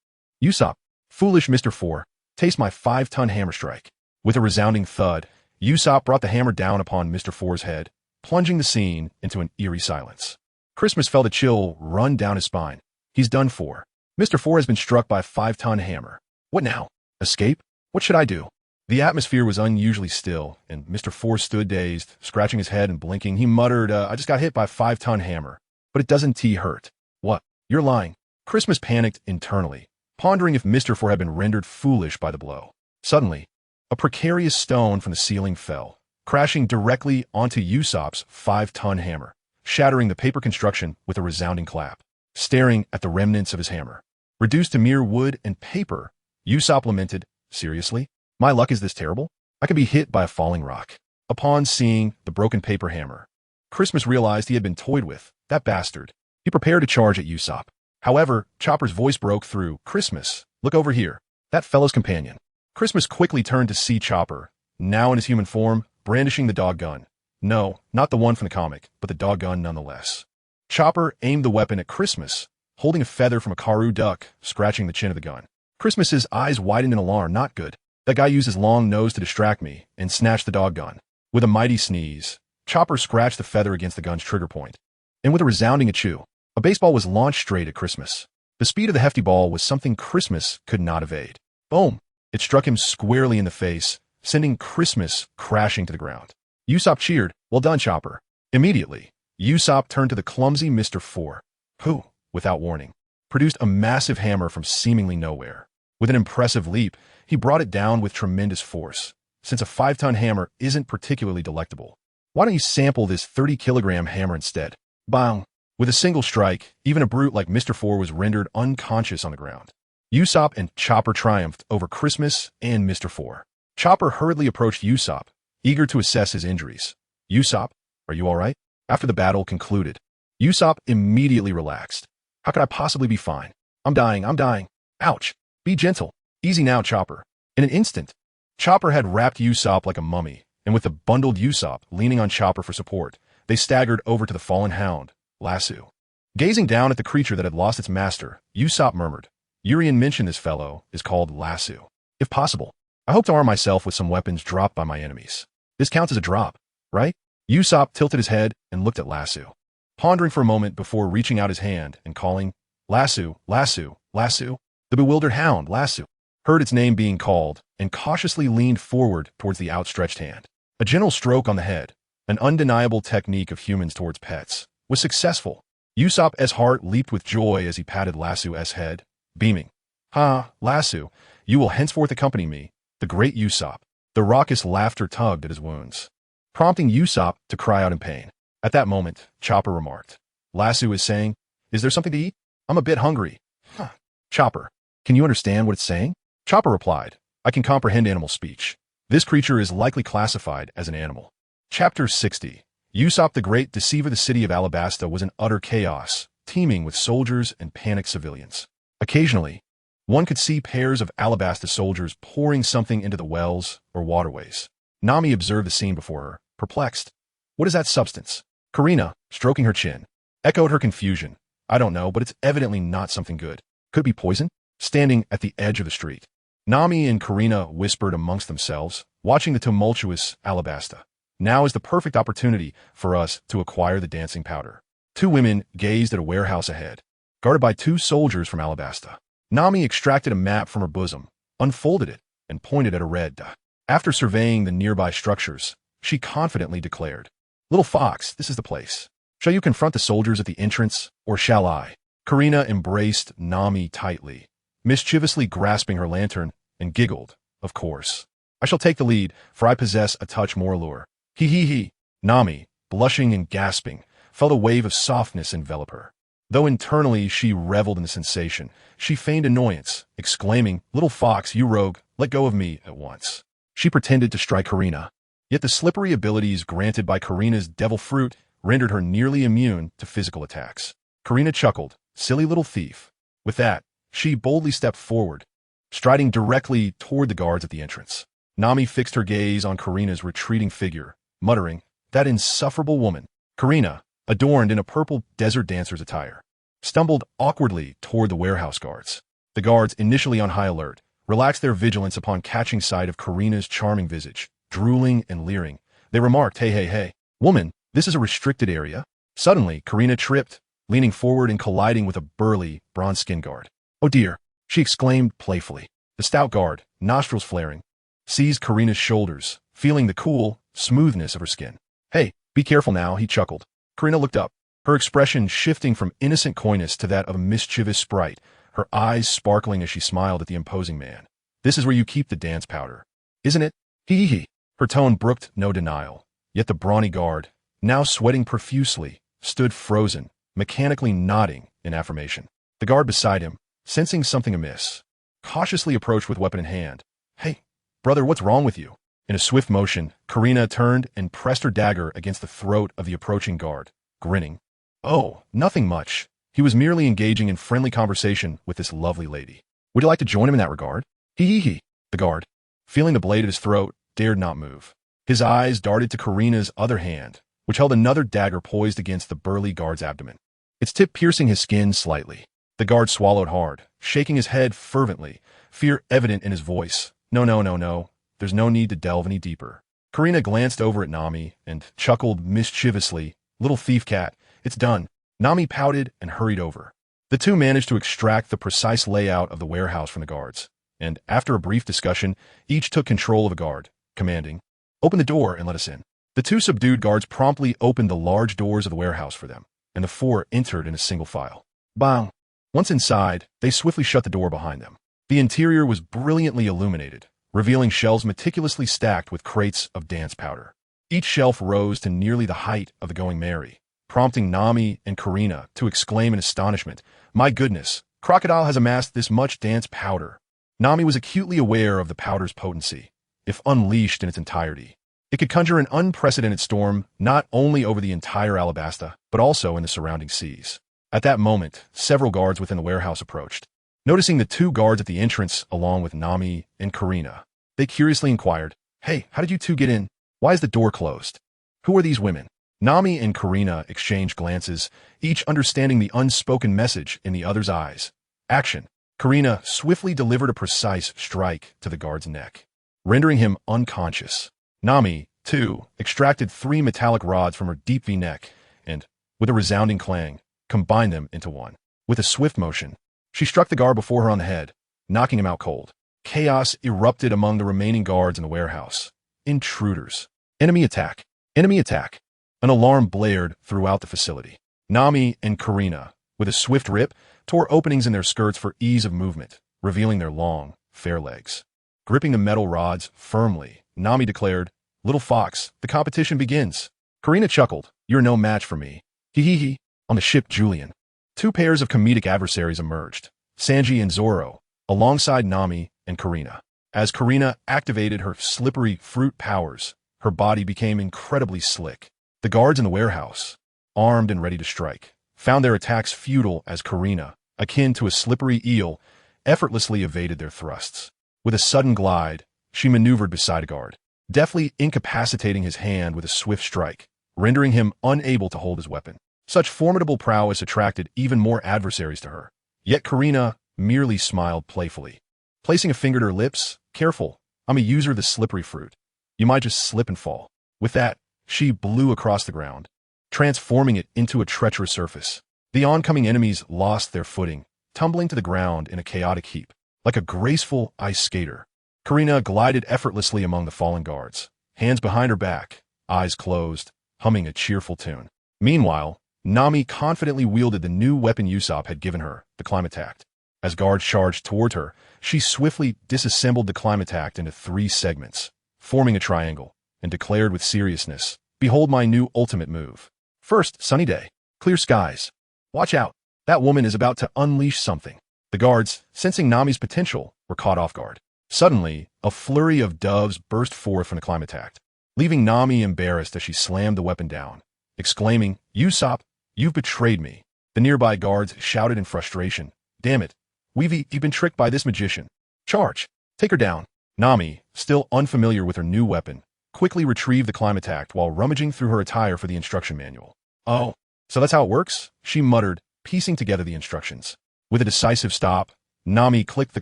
Usopp, foolish Mr. Four, taste my 5-ton hammer strike. With a resounding thud, Usopp brought the hammer down upon Mr. Four's head, plunging the scene into an eerie silence. Christmas felt a chill run down his spine. He's done for. Mr. Four has been struck by a 5-ton hammer. What now? Escape? What should I do? The atmosphere was unusually still, and Mr. Four stood dazed, scratching his head and blinking. He muttered, I just got hit by a 5-ton hammer. But it doesn't hurt. What? You're lying. Christmas panicked internally, pondering if Mr. Four had been rendered foolish by the blow. Suddenly, a precarious stone from the ceiling fell, crashing directly onto Usopp's 5-ton hammer, shattering the paper construction with a resounding clap. Staring at the remnants of his hammer, reduced to mere wood and paper, Usopp lamented, seriously? My luck is this terrible? I could be hit by a falling rock. Upon seeing the broken paper hammer, Christmas realized he had been toyed with. That bastard. He prepared to charge at Usopp. However, Chopper's voice broke through. Christmas, look over here. That fellow's companion. Christmas quickly turned to see Chopper, now in his human form, brandishing the dog gun. No, not the one from the comic, but the dog gun nonetheless. Chopper aimed the weapon at Christmas, holding a feather from a Karoo duck, scratching the chin of the gun. Christmas's eyes widened in alarm. Not good. That guy used his long nose to distract me and snatched the dog gun. With a mighty sneeze, Chopper scratched the feather against the gun's trigger point. And with a resounding achoo, a baseball was launched straight at Christmas. The speed of the hefty ball was something Christmas could not evade. Boom! It struck him squarely in the face, sending Christmas crashing to the ground. Usopp cheered, well done, Chopper. Immediately, Usopp turned to the clumsy Mr. Four, who, without warning, produced a massive hammer from seemingly nowhere. With an impressive leap, he brought it down with tremendous force. Since a 5-ton hammer isn't particularly delectable, why don't you sample this 30-kilogram hammer instead? Bang! With a single strike, even a brute like Mr. Four was rendered unconscious on the ground. Usopp and Chopper triumphed over Christmas and Mr. Four. Chopper hurriedly approached Usopp, eager to assess his injuries. Usopp, are you all right? After the battle concluded, Usopp immediately relaxed. How could I possibly be fine? I'm dying. Ouch. Be gentle. Easy now, Chopper. In an instant, Chopper had wrapped Usopp like a mummy, and with the bundled Usopp leaning on Chopper for support, they staggered over to the fallen hound, Lasso. Gazing down at the creature that had lost its master, Usopp murmured, Urien mentioned this fellow is called Lasso. If possible, I hope to arm myself with some weapons dropped by my enemies. This counts as a drop, right? Usopp tilted his head and looked at Lasso, pondering for a moment before reaching out his hand and calling, Lasso, Lasso, Lasso. The bewildered hound, Lasso, heard its name being called and cautiously leaned forward towards the outstretched hand. A gentle stroke on the head, an undeniable technique of humans towards pets, was successful. Usopp's heart leaped with joy as he patted Lasso's head, beaming. Ha, Lasso, you will henceforth accompany me, the great Usopp. The raucous laughter tugged at his wounds, prompting Usopp to cry out in pain. At that moment, Chopper remarked, Lasso is saying, is there something to eat? I'm a bit hungry. Huh. Chopper, can you understand what it's saying? Chopper replied, I can comprehend animal speech. This creature is likely classified as an animal. Chapter 60. Usopp the Great Deceiver. The city of Alabasta was in utter chaos, teeming with soldiers and panicked civilians. Occasionally, one could see pairs of Alabasta soldiers pouring something into the wells or waterways. Nami observed the scene before her, perplexed. What is that substance? Karina, stroking her chin, echoed her confusion. I don't know, but it's evidently not something good. Could it be poison? Standing at the edge of the street, Nami and Karina whispered amongst themselves, watching the tumultuous Alabasta. Now is the perfect opportunity for us to acquire the dancing powder. Two women gazed at a warehouse ahead, guarded by two soldiers from Alabasta. Nami extracted a map from her bosom, unfolded it, and pointed at a red dot. After surveying the nearby structures, she confidently declared, "Little Fox, this is the place. Shall you confront the soldiers at the entrance, or shall I?" Karina embraced Nami tightly, mischievously grasping her lantern, and giggled, "Of course. I shall take the lead, for I possess a touch more allure." He he he. Nami, blushing and gasping, felt a wave of softness envelop her. Though internally she reveled in the sensation, she feigned annoyance, exclaiming, "Little Fox, you rogue, let go of me at once." She pretended to strike Karina, yet the slippery abilities granted by Karina's devil fruit rendered her nearly immune to physical attacks. Karina chuckled, "Silly little thief." With that, she boldly stepped forward, striding directly toward the guards at the entrance. Nami fixed her gaze on Karina's retreating figure, muttering, "That insufferable woman." Karina, adorned in a purple desert dancer's attire, stumbled awkwardly toward the warehouse guards. The guards, initially on high alert, relaxed their vigilance upon catching sight of Karina's charming visage. Drooling and leering, they remarked, "Hey, hey, hey, woman, this is a restricted area." Suddenly, Karina tripped, leaning forward and colliding with a burly, bronze-skinned guard. "Oh dear," she exclaimed playfully. The stout guard, nostrils flaring, seized Karina's shoulders, feeling the cool smoothness of her skin. "Hey, be careful now," he chuckled. Karina looked up, her expression shifting from innocent coyness to that of a mischievous sprite, her eyes sparkling as she smiled at the imposing man. "This is where you keep the dance powder, isn't it?" Hee hee. Her tone brooked no denial, yet the brawny guard, now sweating profusely, stood frozen, mechanically nodding in affirmation. The guard beside him, sensing something amiss, cautiously approached with weapon in hand. "Hey, brother, what's wrong with you?" In a swift motion, Karina turned and pressed her dagger against the throat of the approaching guard, grinning. "Oh, nothing much. He was merely engaging in friendly conversation with this lovely lady. Would you like to join him in that regard?" Hee hee hee. The guard, feeling the blade at his throat, dared not move. His eyes darted to Karina's other hand, which held another dagger poised against the burly guard's abdomen, its tip piercing his skin slightly. The guard swallowed hard, shaking his head fervently, fear evident in his voice. "No, no, no, no. There's no need to delve any deeper." Karina glanced over at Nami and chuckled mischievously. "Little thief cat, it's done." Nami pouted and hurried over. The two managed to extract the precise layout of the warehouse from the guards, and after a brief discussion, each took control of a guard, commanding, "Open the door and let us in." The two subdued guards promptly opened the large doors of the warehouse for them, and the four entered in a single file. Bang! Once inside, they swiftly shut the door behind them. The interior was brilliantly illuminated, revealing shelves meticulously stacked with crates of dance powder. Each shelf rose to nearly the height of the Going Merry, prompting Nami and Karina to exclaim in astonishment, "My goodness, Crocodile has amassed this much dance powder." Nami was acutely aware of the powder's potency. If unleashed in its entirety, it could conjure an unprecedented storm not only over the entire Alabasta, but also in the surrounding seas. At that moment, several guards within the warehouse approached. Noticing the two guards at the entrance along with Nami and Karina, they curiously inquired, "Hey, how did you two get in? Why is the door closed? Who are these women?" Nami and Karina exchanged glances, each understanding the unspoken message in the other's eyes. Action. Karina swiftly delivered a precise strike to the guard's neck, rendering him unconscious. Nami, too, extracted 3 metallic rods from her deep V-neck and, with a resounding clang, combined them into one. With a swift motion, she struck the guard before her on the head, knocking him out cold. Chaos erupted among the remaining guards in the warehouse. Intruders. Enemy attack. Enemy attack. An alarm blared throughout the facility. Nami and Karina, with a swift rip, tore openings in their skirts for ease of movement, revealing their long, fair legs. Gripping the metal rods firmly, Nami declared, "Little Fox, the competition begins." Karina chuckled, "You're no match for me." Hee hee hee. On the ship Julian, 2 pairs of comedic adversaries emerged, Sanji and Zoro, alongside Nami and Karina. As Karina activated her slippery fruit powers, her body became incredibly slick. The guards in the warehouse, armed and ready to strike, found their attacks futile as Karina, akin to a slippery eel, effortlessly evaded their thrusts. With a sudden glide, she maneuvered beside a guard, deftly incapacitating his hand with a swift strike, rendering him unable to hold his weapon. Such formidable prowess attracted even more adversaries to her. Yet Karina merely smiled playfully, placing a finger to her lips. "Careful, I'm a user of the slippery fruit. You might just slip and fall." With that, she blew across the ground, transforming it into a treacherous surface. The oncoming enemies lost their footing, tumbling to the ground in a chaotic heap. Like a graceful ice skater, Karina glided effortlessly among the fallen guards, hands behind her back, eyes closed, humming a cheerful tune. Meanwhile, Nami confidently wielded the new weapon Usopp had given her, the Climatact. As guards charged toward her, she swiftly disassembled the Climatact into 3 segments, forming a triangle, and declared with seriousness, "Behold my new ultimate move. First, sunny day, clear skies. Watch out, that woman is about to unleash something." The guards, sensing Nami's potential, were caught off guard. Suddenly, a flurry of doves burst forth from the Climatact, leaving Nami embarrassed as she slammed the weapon down, exclaiming, "Usopp, you've betrayed me." The nearby guards shouted in frustration, "Damn it, you've been tricked by this magician. Charge! Take her down." Nami, still unfamiliar with her new weapon, quickly retrieved the Climatact while rummaging through her attire for the instruction manual. "Oh, so that's how it works?" she muttered, piecing together the instructions. With a decisive stop, Nami clicked the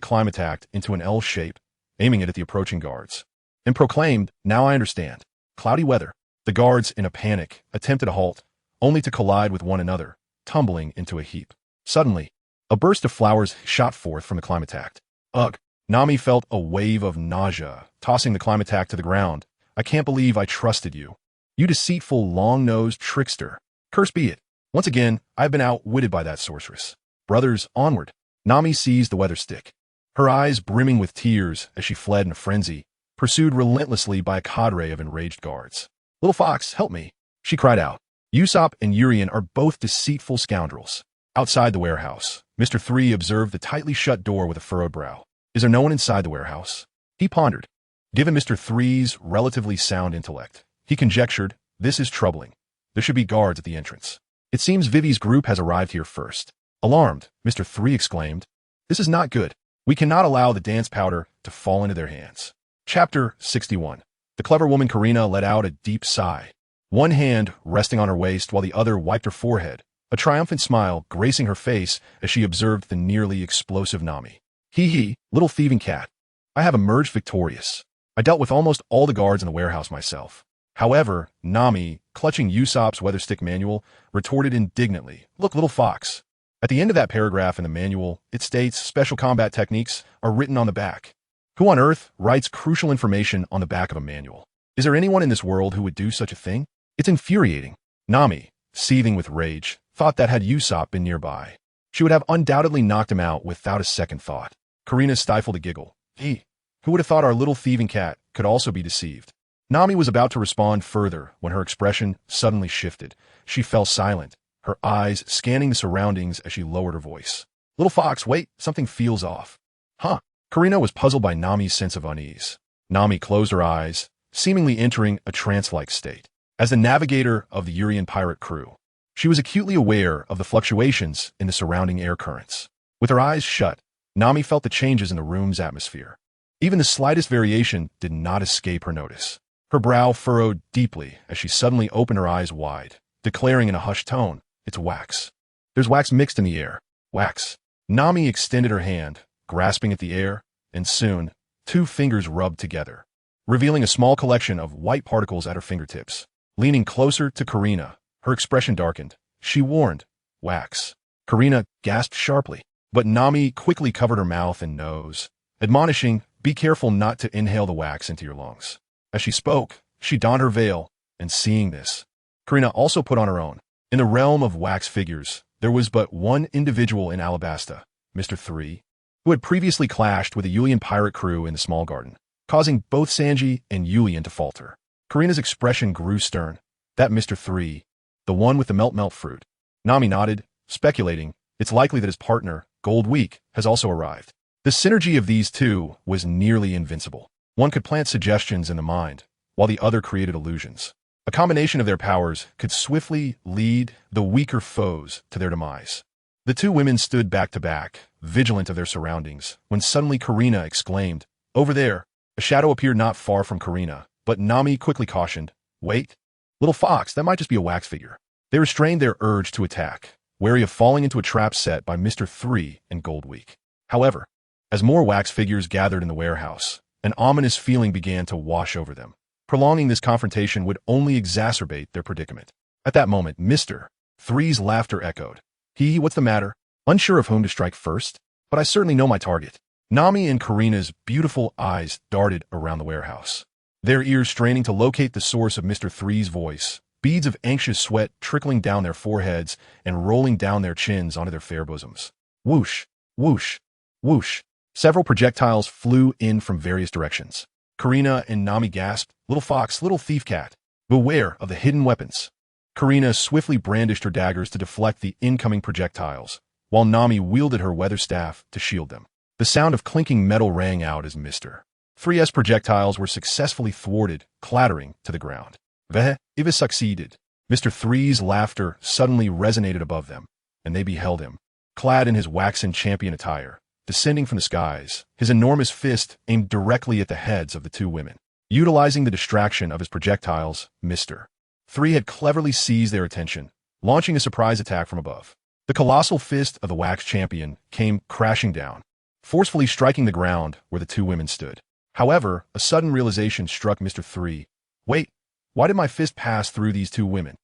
Climatact into an L shape, aiming it at the approaching guards, and proclaimed, "Now I understand. Cloudy weather." The guards, in a panic, attempted a halt, only to collide with one another, tumbling into a heap. Suddenly, a burst of flowers shot forth from the Climatact. Ugh! Nami felt a wave of nausea, tossing the Climatact to the ground. "I can't believe I trusted you. You deceitful, long-nosed trickster. Cursed be it. Once again, I have been outwitted by that sorceress. Brothers, onward." Nami seized the weather stick, her eyes brimming with tears as she fled in a frenzy, pursued relentlessly by a cadre of enraged guards. "Little Fox, help me," she cried out. "Usopp and Urien are both deceitful scoundrels." Outside the warehouse, Mr. 3 observed the tightly shut door with a furrowed brow. "Is there no one inside the warehouse?" he pondered. Given Mr. 3's relatively sound intellect, he conjectured, this is troubling. There should be guards at the entrance. "It seems Vivi's group has arrived here first." Alarmed, Mr. 3 exclaimed, "This is not good. We cannot allow the dance powder to fall into their hands." Chapter 61. The clever woman Karina let out a deep sigh, one hand resting on her waist while the other wiped her forehead, a triumphant smile gracing her face as she observed the nearly explosive Nami. "Hee, little thieving cat. I have emerged victorious. I dealt with almost all the guards in the warehouse myself." However, Nami, clutching Usopp's weatherstick manual, retorted indignantly, "Look, little fox. At the end of that paragraph in the manual, it states special combat techniques are written on the back. Who on earth writes crucial information on the back of a manual? Is there anyone in this world who would do such a thing? It's infuriating." Nami, seething with rage, thought that had Usopp been nearby, she would have undoubtedly knocked him out without a second thought. Karina stifled a giggle. Who would have thought our little thieving cat could also be deceived? Nami was about to respond further when her expression suddenly shifted. She fell silent, her eyes scanning the surroundings as she lowered her voice. "Little Fox, wait, something feels off." "Huh?" Karina was puzzled by Nami's sense of unease. Nami closed her eyes, seemingly entering a trance-like state. As the navigator of the Urien pirate crew, she was acutely aware of the fluctuations in the surrounding air currents. With her eyes shut, Nami felt the changes in the room's atmosphere. Even the slightest variation did not escape her notice. Her brow furrowed deeply as she suddenly opened her eyes wide, declaring in a hushed tone, "It's wax. There's wax mixed in the air. Wax." Nami extended her hand, grasping at the air, and soon, 2 fingers rubbed together, revealing a small collection of white particles at her fingertips. Leaning closer to Karina, her expression darkened. She warned, "Wax." Karina gasped sharply, but Nami quickly covered her mouth and nose, admonishing, "Be careful not to inhale the wax into your lungs." As she spoke, she donned her veil, and seeing this, Karina also put on her own. In the realm of wax figures, there was but one individual in Alabasta, Mr. 3, who had previously clashed with the Yulian pirate crew in the small garden, causing both Sanji and Yulian to falter. Karina's expression grew stern. "That Mr. 3, the one with the melt fruit." Nami nodded, speculating, it's likely that his partner, Gold Week, has also arrived. The synergy of these two was nearly invincible. One could plant suggestions in the mind, while the other created illusions. A combination of their powers could swiftly lead the weaker foes to their demise. The 2 women stood back to back, vigilant of their surroundings, when suddenly Karina exclaimed, "Over there!" A shadow appeared not far from Karina, but Nami quickly cautioned, "Wait, little fox, that might just be a wax figure." They restrained their urge to attack, wary of falling into a trap set by Mr. 3 and Gold Week. However, as more wax figures gathered in the warehouse, an ominous feeling began to wash over them. Prolonging this confrontation would only exacerbate their predicament. At that moment, Mr. 3's laughter echoed. "What's the matter? Unsure of whom to strike first? But I certainly know my target." Nami and Karina's beautiful eyes darted around the warehouse, their ears straining to locate the source of Mr. Three's voice, beads of anxious sweat trickling down their foreheads and rolling down their chins onto their fair bosoms. Whoosh, whoosh, whoosh. Several projectiles flew in from various directions. Karina and Nami gasped, "Little fox, little thief cat, beware of the hidden weapons." Karina swiftly brandished her daggers to deflect the incoming projectiles, while Nami wielded her weather staff to shield them. The sound of clinking metal rang out as Mr. 3's projectiles were successfully thwarted, clattering to the ground. "Veh, it was succeeded." Mr. 3's laughter suddenly resonated above them, and they beheld him, clad in his waxen champion attire, descending from the skies, his enormous fist aimed directly at the heads of the two women. Utilizing the distraction of his projectiles, Mr. 3 had cleverly seized their attention, launching a surprise attack from above. The colossal fist of the wax champion came crashing down, forcefully striking the ground where the two women stood. However, a sudden realization struck Mr. 3. Wait, why did my fist pass through these two women?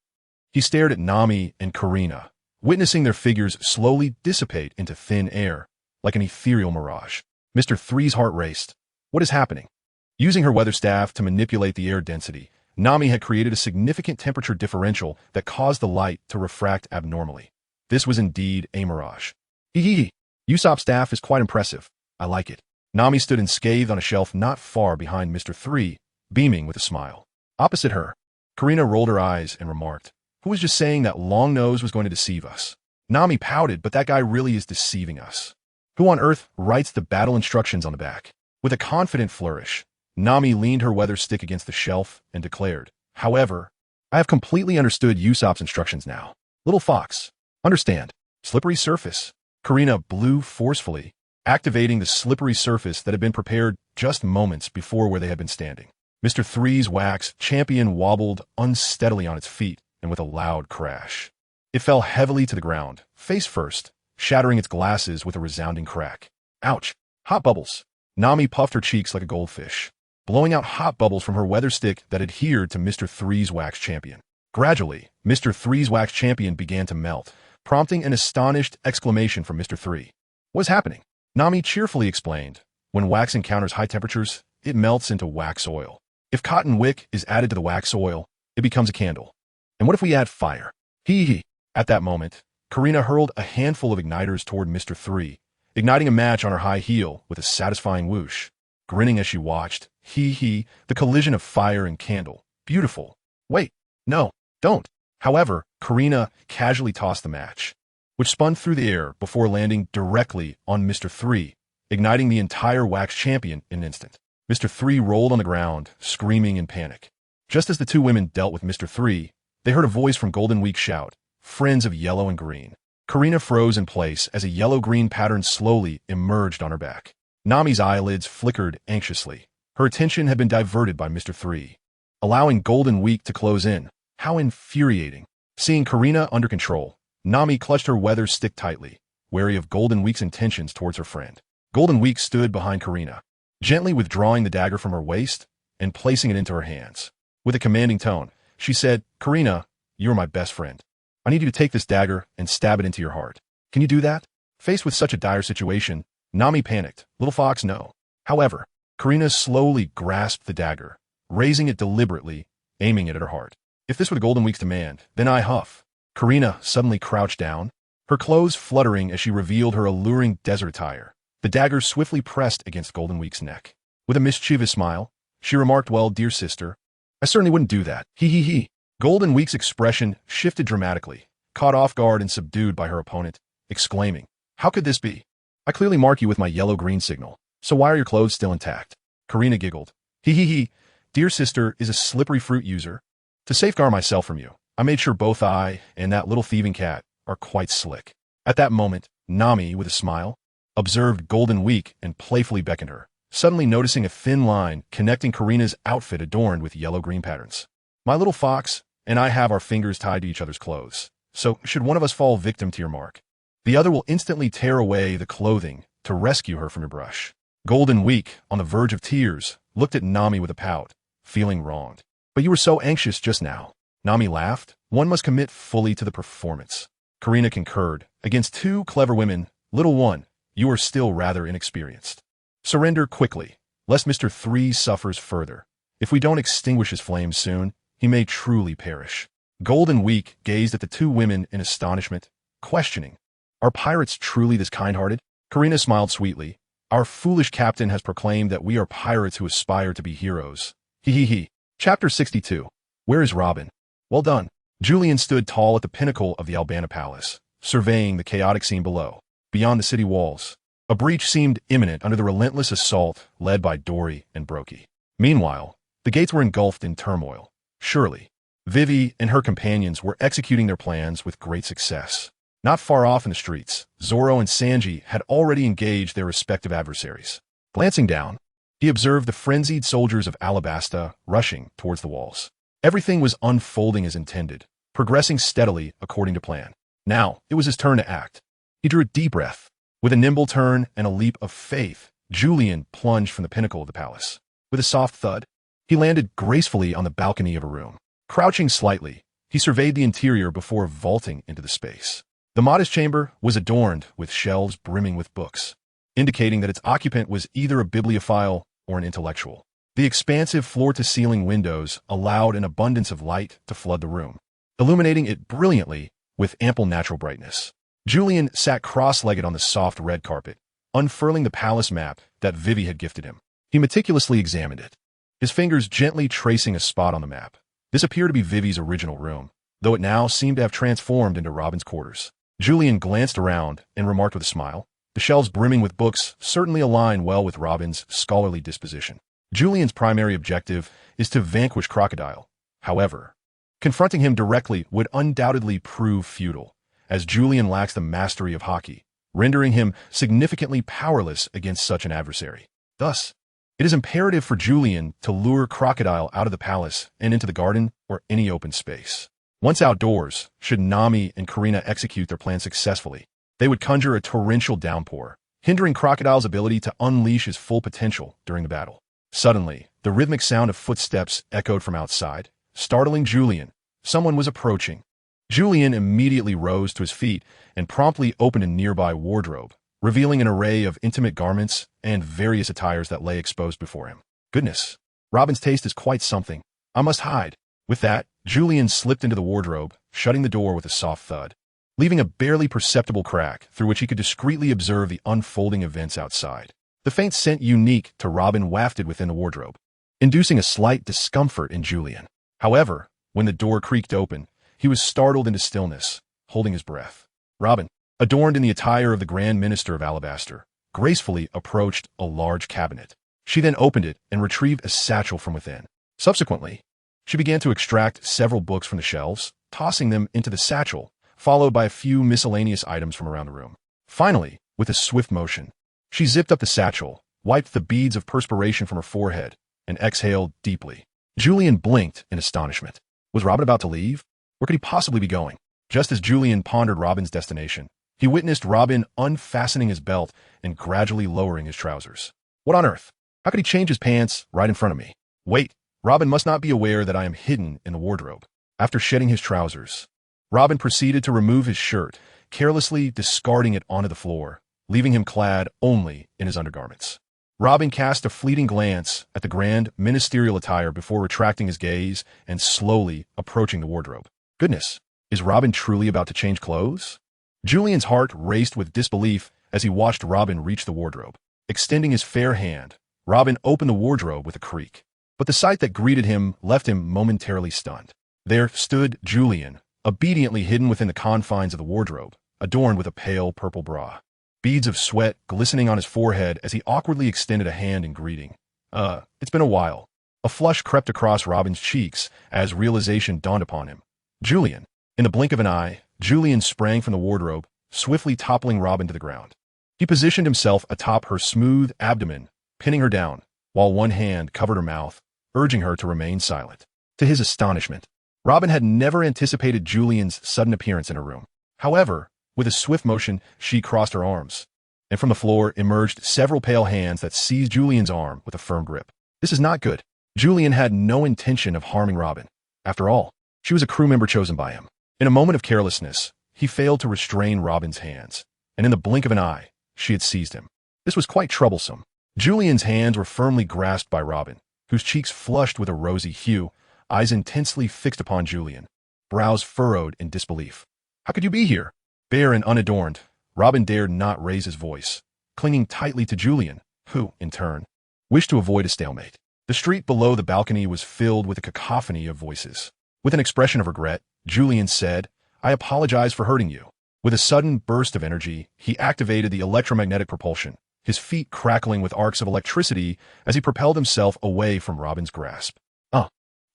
He stared at Nami and Karina, witnessing their figures slowly dissipate into thin air, like an ethereal mirage. Mr. 3's heart raced. What is happening? Using her weather staff to manipulate the air density, Nami had created a significant temperature differential that caused the light to refract abnormally. This was indeed a mirage. Hee. Usopp's staff is quite impressive. I like it. Nami stood unscathed on a shelf not far behind Mr. 3, beaming with a smile. Opposite her, Karina rolled her eyes and remarked, "Who was just saying that Long Nose was going to deceive us?" Nami pouted, "But that guy really is deceiving us. Who on earth writes the battle instructions on the back?" With a confident flourish, Nami leaned her weather stick against the shelf and declared, "However, I have completely understood Usopp's instructions now. Little fox, understand. Slippery surface." Karina blew forcefully, activating the slippery surface that had been prepared just moments before where they had been standing. Mr. 3's wax champion wobbled unsteadily on its feet, and with a loud crash, it fell heavily to the ground, face first, shattering its glasses with a resounding crack. Ouch! Hot bubbles! Nami puffed her cheeks like a goldfish, blowing out hot bubbles from her weather stick that adhered to Mr. 3's wax champion. Gradually, Mr. 3's wax champion began to melt, prompting an astonished exclamation from Mr. 3. "What's happening?" Nami cheerfully explained, "When wax encounters high temperatures, it melts into wax oil. If cotton wick is added to the wax oil, it becomes a candle. And what if we add fire?" Hee. At that moment, Karina hurled a handful of igniters toward Mr. 3, igniting a match on her high heel with a satisfying whoosh. Grinning as she watched, the collision of fire and candle. Beautiful. Wait, no, don't. However, Karina casually tossed the match, which spun through the air before landing directly on Mr. 3, igniting the entire wax champion in an instant. Mr. 3 rolled on the ground, screaming in panic. Just as the two women dealt with Mr. 3, they heard a voice from Golden Week shout, "Friends of yellow and green." Karina froze in place as a yellow-green pattern slowly emerged on her back. Nami's eyelids flickered anxiously. Her attention had been diverted by Mr. 3, allowing Golden Week to close in. How infuriating. Seeing Karina under control, Nami clutched her weather stick tightly, wary of Golden Week's intentions towards her friend. Golden Week stood behind Karina, gently withdrawing the dagger from her waist and placing it into her hands. With a commanding tone, she said, "Karina, you are my best friend. I need you to take this dagger and stab it into your heart. Can you do that?" Faced with such a dire situation, Nami panicked. "Little fox, no." However, Karina slowly grasped the dagger, raising it deliberately, aiming it at her heart. "If this were the Golden Week's demand, then I huff." Karina suddenly crouched down, her clothes fluttering as she revealed her alluring desert attire. The dagger swiftly pressed against Golden Week's neck. With a mischievous smile, she remarked, "Well, dear sister, I certainly wouldn't do that. Hee. Golden Week's expression shifted dramatically, caught off guard and subdued by her opponent, exclaiming, "How could this be? I clearly mark you with my yellow-green signal, so why are your clothes still intact?" Karina giggled. Hee. Dear sister is a slippery fruit user. To safeguard myself from you, I made sure both I and that little thieving cat are quite slick. At that moment, Nami, with a smile, observed Golden Week and playfully beckoned her, suddenly noticing a thin line connecting Karina's outfit adorned with yellow-green patterns. "My little fox and I have our fingers tied to each other's clothes, so should one of us fall victim to your mark, the other will instantly tear away the clothing to rescue her from your brush." Golden Week, on the verge of tears, looked at Nami with a pout, feeling wronged. "But you were so anxious just now." Nami laughed. "One must commit fully to the performance." Karina concurred. "Against two clever women, little one, you are still rather inexperienced." Surrender quickly, lest Mr. 3 suffers further. If we don't extinguish his flames soon, he may truly perish. Golden Week gazed at the two women in astonishment, questioning, "Are pirates truly this kind-hearted?" Karina smiled sweetly. "Our foolish captain has proclaimed that we are pirates who aspire to be heroes. He he he." Chapter 62. Where is Robin? Well done. Julian stood tall at the pinnacle of the Albana Palace, surveying the chaotic scene below. Beyond the city walls, a breach seemed imminent under the relentless assault led by Dory and Brokey. Meanwhile, the gates were engulfed in turmoil. Surely, Vivi and her companions were executing their plans with great success. Not far off in the streets, Zoro and Sanji had already engaged their respective adversaries. Glancing down, he observed the frenzied soldiers of Alabasta rushing towards the walls. Everything was unfolding as intended, progressing steadily according to plan. Now, it was his turn to act. He drew a deep breath. With a nimble turn and a leap of faith, Julian plunged from the pinnacle of the palace. With a soft thud, he landed gracefully on the balcony of a room. Crouching slightly, he surveyed the interior before vaulting into the space. The modest chamber was adorned with shelves brimming with books, indicating that its occupant was either a bibliophile or an intellectual. The expansive floor-to-ceiling windows allowed an abundance of light to flood the room, illuminating it brilliantly with ample natural brightness. Julian sat cross-legged on the soft red carpet, unfurling the palace map that Vivi had gifted him. He meticulously examined it, his fingers gently tracing a spot on the map. This appeared to be Vivi's original room, though it now seemed to have transformed into Robin's quarters. Julian glanced around and remarked with a smile, "The shelves brimming with books certainly align well with Robin's scholarly disposition." Julian's primary objective is to vanquish Crocodile. However, confronting him directly would undoubtedly prove futile, as Julian lacks the mastery of hockey, rendering him significantly powerless against such an adversary. Thus, it is imperative for Julian to lure Crocodile out of the palace and into the garden or any open space. Once outdoors, should Nami and Karina execute their plan successfully, they would conjure a torrential downpour, hindering Crocodile's ability to unleash his full potential during the battle. Suddenly, the rhythmic sound of footsteps echoed from outside, startling Julian. Someone was approaching. Julian immediately rose to his feet and promptly opened a nearby wardrobe, revealing an array of intimate garments and various attires that lay exposed before him. Goodness, Robin's taste is quite something. I must hide. With that, Julian slipped into the wardrobe, shutting the door with a soft thud, leaving a barely perceptible crack through which he could discreetly observe the unfolding events outside. The faint scent unique to Robin wafted within the wardrobe, inducing a slight discomfort in Julian. However, when the door creaked open, he was startled into stillness, holding his breath. Robin, adorned in the attire of the Grand Minister of Alabaster, gracefully approached a large cabinet. She then opened it and retrieved a satchel from within. Subsequently, she began to extract several books from the shelves, tossing them into the satchel, followed by a few miscellaneous items from around the room. Finally, with a swift motion, she zipped up the satchel, wiped the beads of perspiration from her forehead, and exhaled deeply. Julian blinked in astonishment. Was Robin about to leave? Where could he possibly be going? Just as Julian pondered Robin's destination, he witnessed Robin unfastening his belt and gradually lowering his trousers. What on earth? How could he change his pants right in front of me? Wait, Robin must not be aware that I am hidden in the wardrobe. After shedding his trousers, Robin proceeded to remove his shirt, carelessly discarding it onto the floor, leaving him clad only in his undergarments. Robin cast a fleeting glance at the grand ministerial attire before retracting his gaze and slowly approaching the wardrobe. Goodness, is Robin truly about to change clothes? Julian's heart raced with disbelief as he watched Robin reach the wardrobe. Extending his fair hand, Robin opened the wardrobe with a creak. But the sight that greeted him left him momentarily stunned. There stood Julian, obediently hidden within the confines of the wardrobe, adorned with a pale purple bra. Beads of sweat glistening on his forehead as he awkwardly extended a hand in greeting. It's been a while. A flush crept across Robin's cheeks as realization dawned upon him. Julian. In the blink of an eye, Julian sprang from the wardrobe, swiftly toppling Robin to the ground. He positioned himself atop her smooth abdomen, pinning her down, while one hand covered her mouth, urging her to remain silent. To his astonishment, Robin had never anticipated Julian's sudden appearance in her room. However, with a swift motion, she crossed her arms, and from the floor emerged several pale hands that seized Julian's arm with a firm grip. This is not good. Julian had no intention of harming Robin. After all, she was a crew member chosen by him. In a moment of carelessness, he failed to restrain Robin's hands, and in the blink of an eye, she had seized him. This was quite troublesome. Julian's hands were firmly grasped by Robin, whose cheeks flushed with a rosy hue, eyes intensely fixed upon Julian, brows furrowed in disbelief. How could you be here? Bare and unadorned, Robin dared not raise his voice, clinging tightly to Julian, who, in turn, wished to avoid a stalemate. The street below the balcony was filled with a cacophony of voices. With an expression of regret, Julian said, I apologize for hurting you. With a sudden burst of energy, he activated the electromagnetic propulsion, his feet crackling with arcs of electricity as he propelled himself away from Robin's grasp.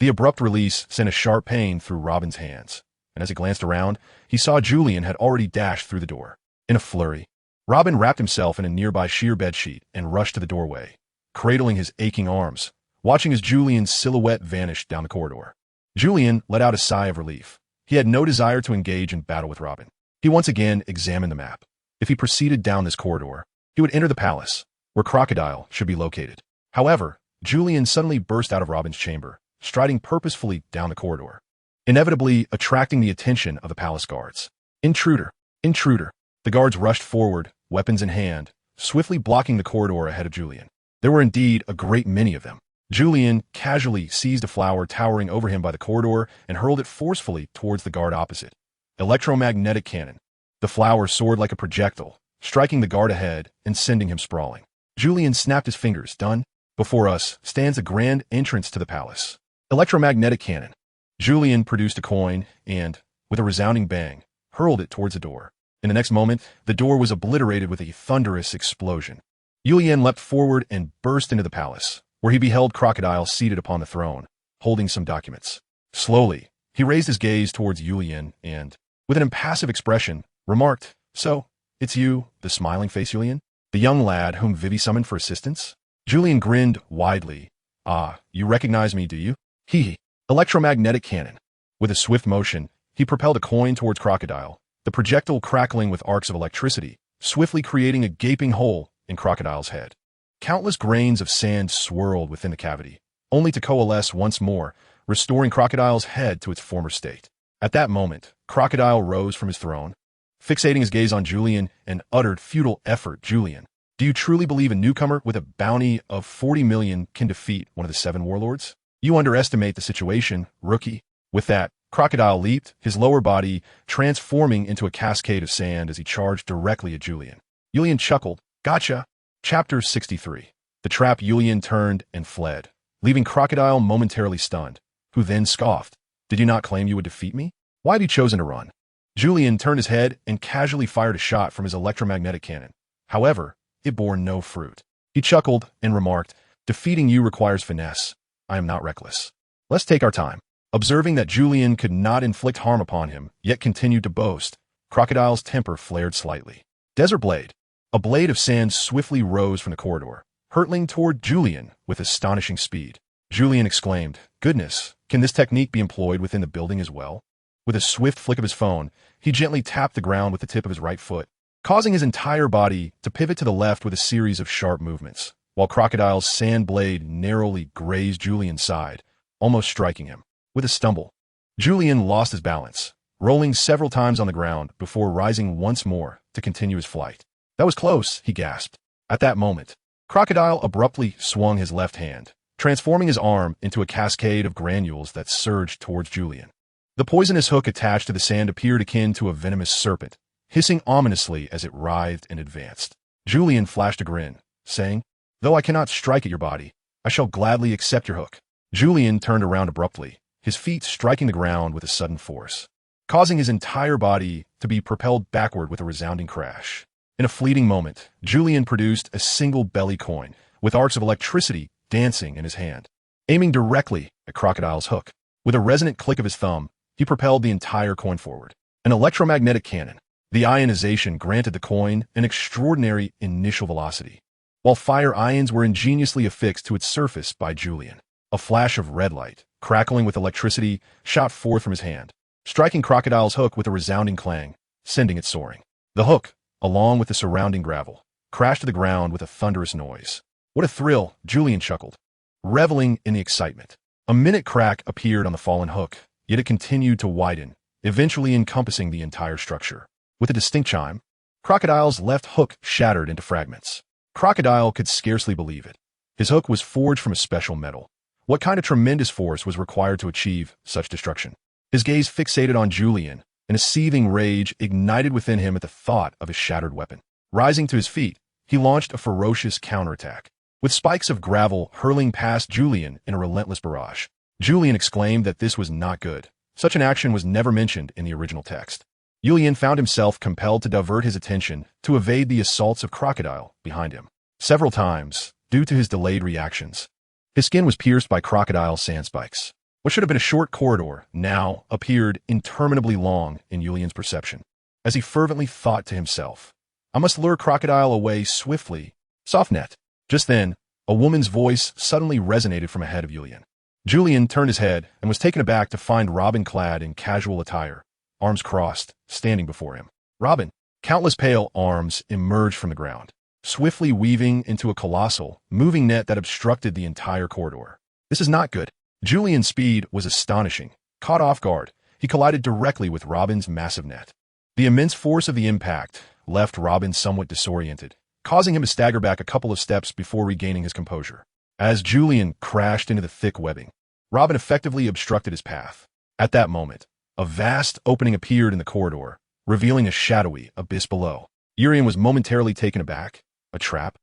The abrupt release sent a sharp pain through Robin's hands, and as he glanced around, he saw Julian had already dashed through the door. In a flurry, Robin wrapped himself in a nearby sheer bedsheet and rushed to the doorway, cradling his aching arms, watching as Julian's silhouette vanished down the corridor. Julian let out a sigh of relief. He had no desire to engage in battle with Robin. He once again examined the map. If he proceeded down this corridor, he would enter the palace, where Crocodile should be located. However, Julian suddenly burst out of Robin's chamber, striding purposefully down the corridor, inevitably attracting the attention of the palace guards. Intruder! Intruder! The guards rushed forward, weapons in hand, swiftly blocking the corridor ahead of Julian. There were indeed a great many of them. Julian casually seized a flower towering over him by the corridor and hurled it forcefully towards the guard opposite. Electromagnetic cannon. The flower soared like a projectile, striking the guard ahead and sending him sprawling. Julian snapped his fingers. Done. Before us stands a grand entrance to the palace. Electromagnetic cannon. Julian produced a coin and, with a resounding bang, hurled it towards the door. In the next moment, the door was obliterated with a thunderous explosion. Julian leapt forward and burst into the palace, where he beheld Crocodile seated upon the throne, holding some documents. Slowly, he raised his gaze towards Julian and, with an impassive expression, remarked, So, it's you, the smiling face Julian? The young lad whom Vivi summoned for assistance? Julian grinned widely. Ah, you recognize me, do you? Hee. Electromagnetic cannon. With a swift motion, he propelled a coin towards Crocodile, the projectile crackling with arcs of electricity, swiftly creating a gaping hole in Crocodile's head. Countless grains of sand swirled within the cavity, only to coalesce once more, restoring Crocodile's head to its former state. At that moment, Crocodile rose from his throne, fixating his gaze on Julian and uttered futile effort. Julian, do you truly believe a newcomer with a bounty of 40 million can defeat one of the 7 warlords? You underestimate the situation, rookie. With that, Crocodile leaped, his lower body transforming into a cascade of sand as he charged directly at Julian. Julian chuckled. Gotcha. Chapter 63. The trap. Julian turned and fled, leaving Crocodile momentarily stunned, who then scoffed. Did you not claim you would defeat me? Why have you chosen to run? Julian turned his head and casually fired a shot from his electromagnetic cannon. However, it bore no fruit. He chuckled and remarked, Defeating you requires finesse. I am not reckless. Let's take our time. Observing that Julian could not inflict harm upon him, yet continued to boast, Crocodile's temper flared slightly. Desert Blade. A blade of sand swiftly rose from the corridor, hurtling toward Julian with astonishing speed. Julian exclaimed, Goodness, can this technique be employed within the building as well? With a swift flick of his phone, he gently tapped the ground with the tip of his right foot, causing his entire body to pivot to the left with a series of sharp movements, while Crocodile's sand blade narrowly grazed Julian's side, almost striking him. With a stumble, Julian lost his balance, rolling several times on the ground before rising once more to continue his flight. That was close, he gasped. At that moment, Crocodile abruptly swung his left hand, transforming his arm into a cascade of granules that surged towards Julian. The poisonous hook attached to the sand appeared akin to a venomous serpent, hissing ominously as it writhed and advanced. Julian flashed a grin, saying, Though I cannot strike at your body, I shall gladly accept your hook. Julian turned around abruptly, his feet striking the ground with a sudden force, causing his entire body to be propelled backward with a resounding crash. In a fleeting moment, Julian produced a single belly coin, with arcs of electricity dancing in his hand, aiming directly at Crocodile's hook. With a resonant click of his thumb, he propelled the entire coin forward. An electromagnetic cannon. The ionization granted the coin an extraordinary initial velocity, while fire ions were ingeniously affixed to its surface by Julian. A flash of red light, crackling with electricity, shot forth from his hand, striking Crocodile's hook with a resounding clang, sending it soaring. The hook, along with the surrounding gravel, crashed to the ground with a thunderous noise. What a thrill, Julian chuckled, reveling in the excitement. A minute crack appeared on the fallen hook, yet it continued to widen, eventually encompassing the entire structure. With a distinct chime, Crocodile's left hook shattered into fragments. Crocodile could scarcely believe it. His hook was forged from a special metal. What kind of tremendous force was required to achieve such destruction? His gaze fixated on Julian, and a seething rage ignited within him at the thought of his shattered weapon. Rising to his feet, he launched a ferocious counterattack, with spikes of gravel hurling past Julian in a relentless barrage. Julian exclaimed that this was not good. Such an action was never mentioned in the original text. Julian found himself compelled to divert his attention to evade the assaults of Crocodile behind him. Several times, due to his delayed reactions, his skin was pierced by Crocodile's sand spikes. What should have been a short corridor now appeared interminably long in Julian's perception, as he fervently thought to himself, I must lure Crocodile away swiftly. Soft net. Just then, a woman's voice suddenly resonated from ahead of Julian. Julian turned his head and was taken aback to find Robin clad in casual attire, arms crossed, standing before him. Robin, countless pale arms emerged from the ground, swiftly weaving into a colossal, moving net that obstructed the entire corridor. This is not good. Julian's speed was astonishing. Caught off guard, he collided directly with Robin's massive net. The immense force of the impact left Robin somewhat disoriented, causing him to stagger back a couple of steps before regaining his composure. As Julian crashed into the thick webbing, Robin effectively obstructed his path. At that moment, a vast opening appeared in the corridor, revealing a shadowy abyss below. Urian was momentarily taken aback. A trap?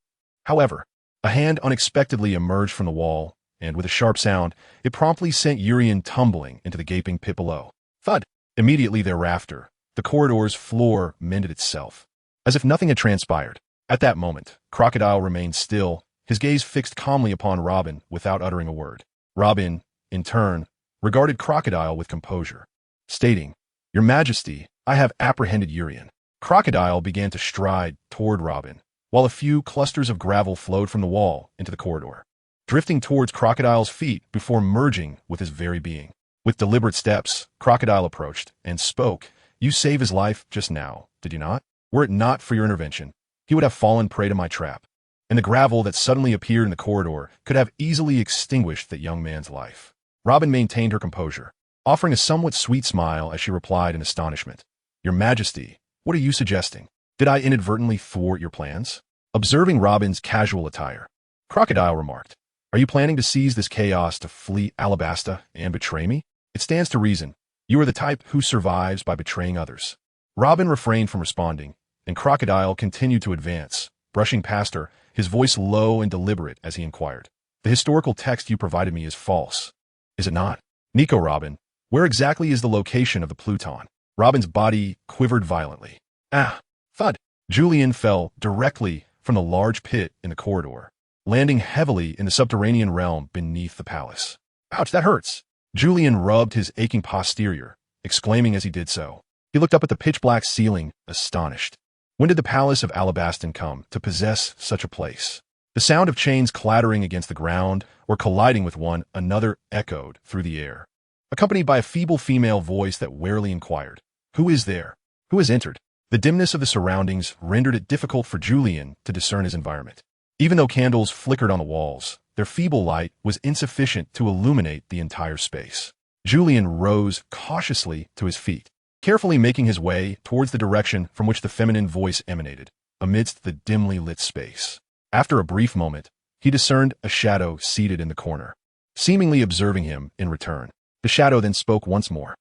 However, a hand unexpectedly emerged from the wall, and with a sharp sound, it promptly sent Urian tumbling into the gaping pit below. Thud! Immediately thereafter, the corridor's floor mended itself, as if nothing had transpired. At that moment, Crocodile remained still, his gaze fixed calmly upon Robin without uttering a word. Robin, in turn, regarded Crocodile with composure, stating, Your Majesty, I have apprehended Urian. Crocodile began to stride toward Robin, while a few clusters of gravel flowed from the wall into the corridor, drifting towards Crocodile's feet before merging with his very being. With deliberate steps, Crocodile approached and spoke. You saved his life just now, did you not? Were it not for your intervention, he would have fallen prey to my trap, and the gravel that suddenly appeared in the corridor could have easily extinguished that young man's life. Robin maintained her composure, offering a somewhat sweet smile as she replied in astonishment. Your Majesty, what are you suggesting? Did I inadvertently thwart your plans? Observing Robin's casual attire, Crocodile remarked, Are you planning to seize this chaos to flee Alabasta and betray me? It stands to reason. You are the type who survives by betraying others. Robin refrained from responding, and Crocodile continued to advance, brushing past her, his voice low and deliberate as he inquired. The historical text you provided me is false, is it not? Nico Robin, where exactly is the location of the Pluton? Robin's body quivered violently. Ah! Thud! Julian fell directly from the large pit in the corridor, landing heavily in the subterranean realm beneath the palace. Ouch, that hurts! Julian rubbed his aching posterior, exclaiming as he did so. He looked up at the pitch-black ceiling, astonished. When did the palace of Alabastan come to possess such a place? The sound of chains clattering against the ground or colliding with one another echoed through the air, accompanied by a feeble female voice that warily inquired, Who is there? Who has entered? The dimness of the surroundings rendered it difficult for Julian to discern his environment. Even though candles flickered on the walls, their feeble light was insufficient to illuminate the entire space. Julian rose cautiously to his feet, carefully making his way towards the direction from which the feminine voice emanated, amidst the dimly lit space. After a brief moment, he discerned a shadow seated in the corner, seemingly observing him in return. The shadow then spoke once more.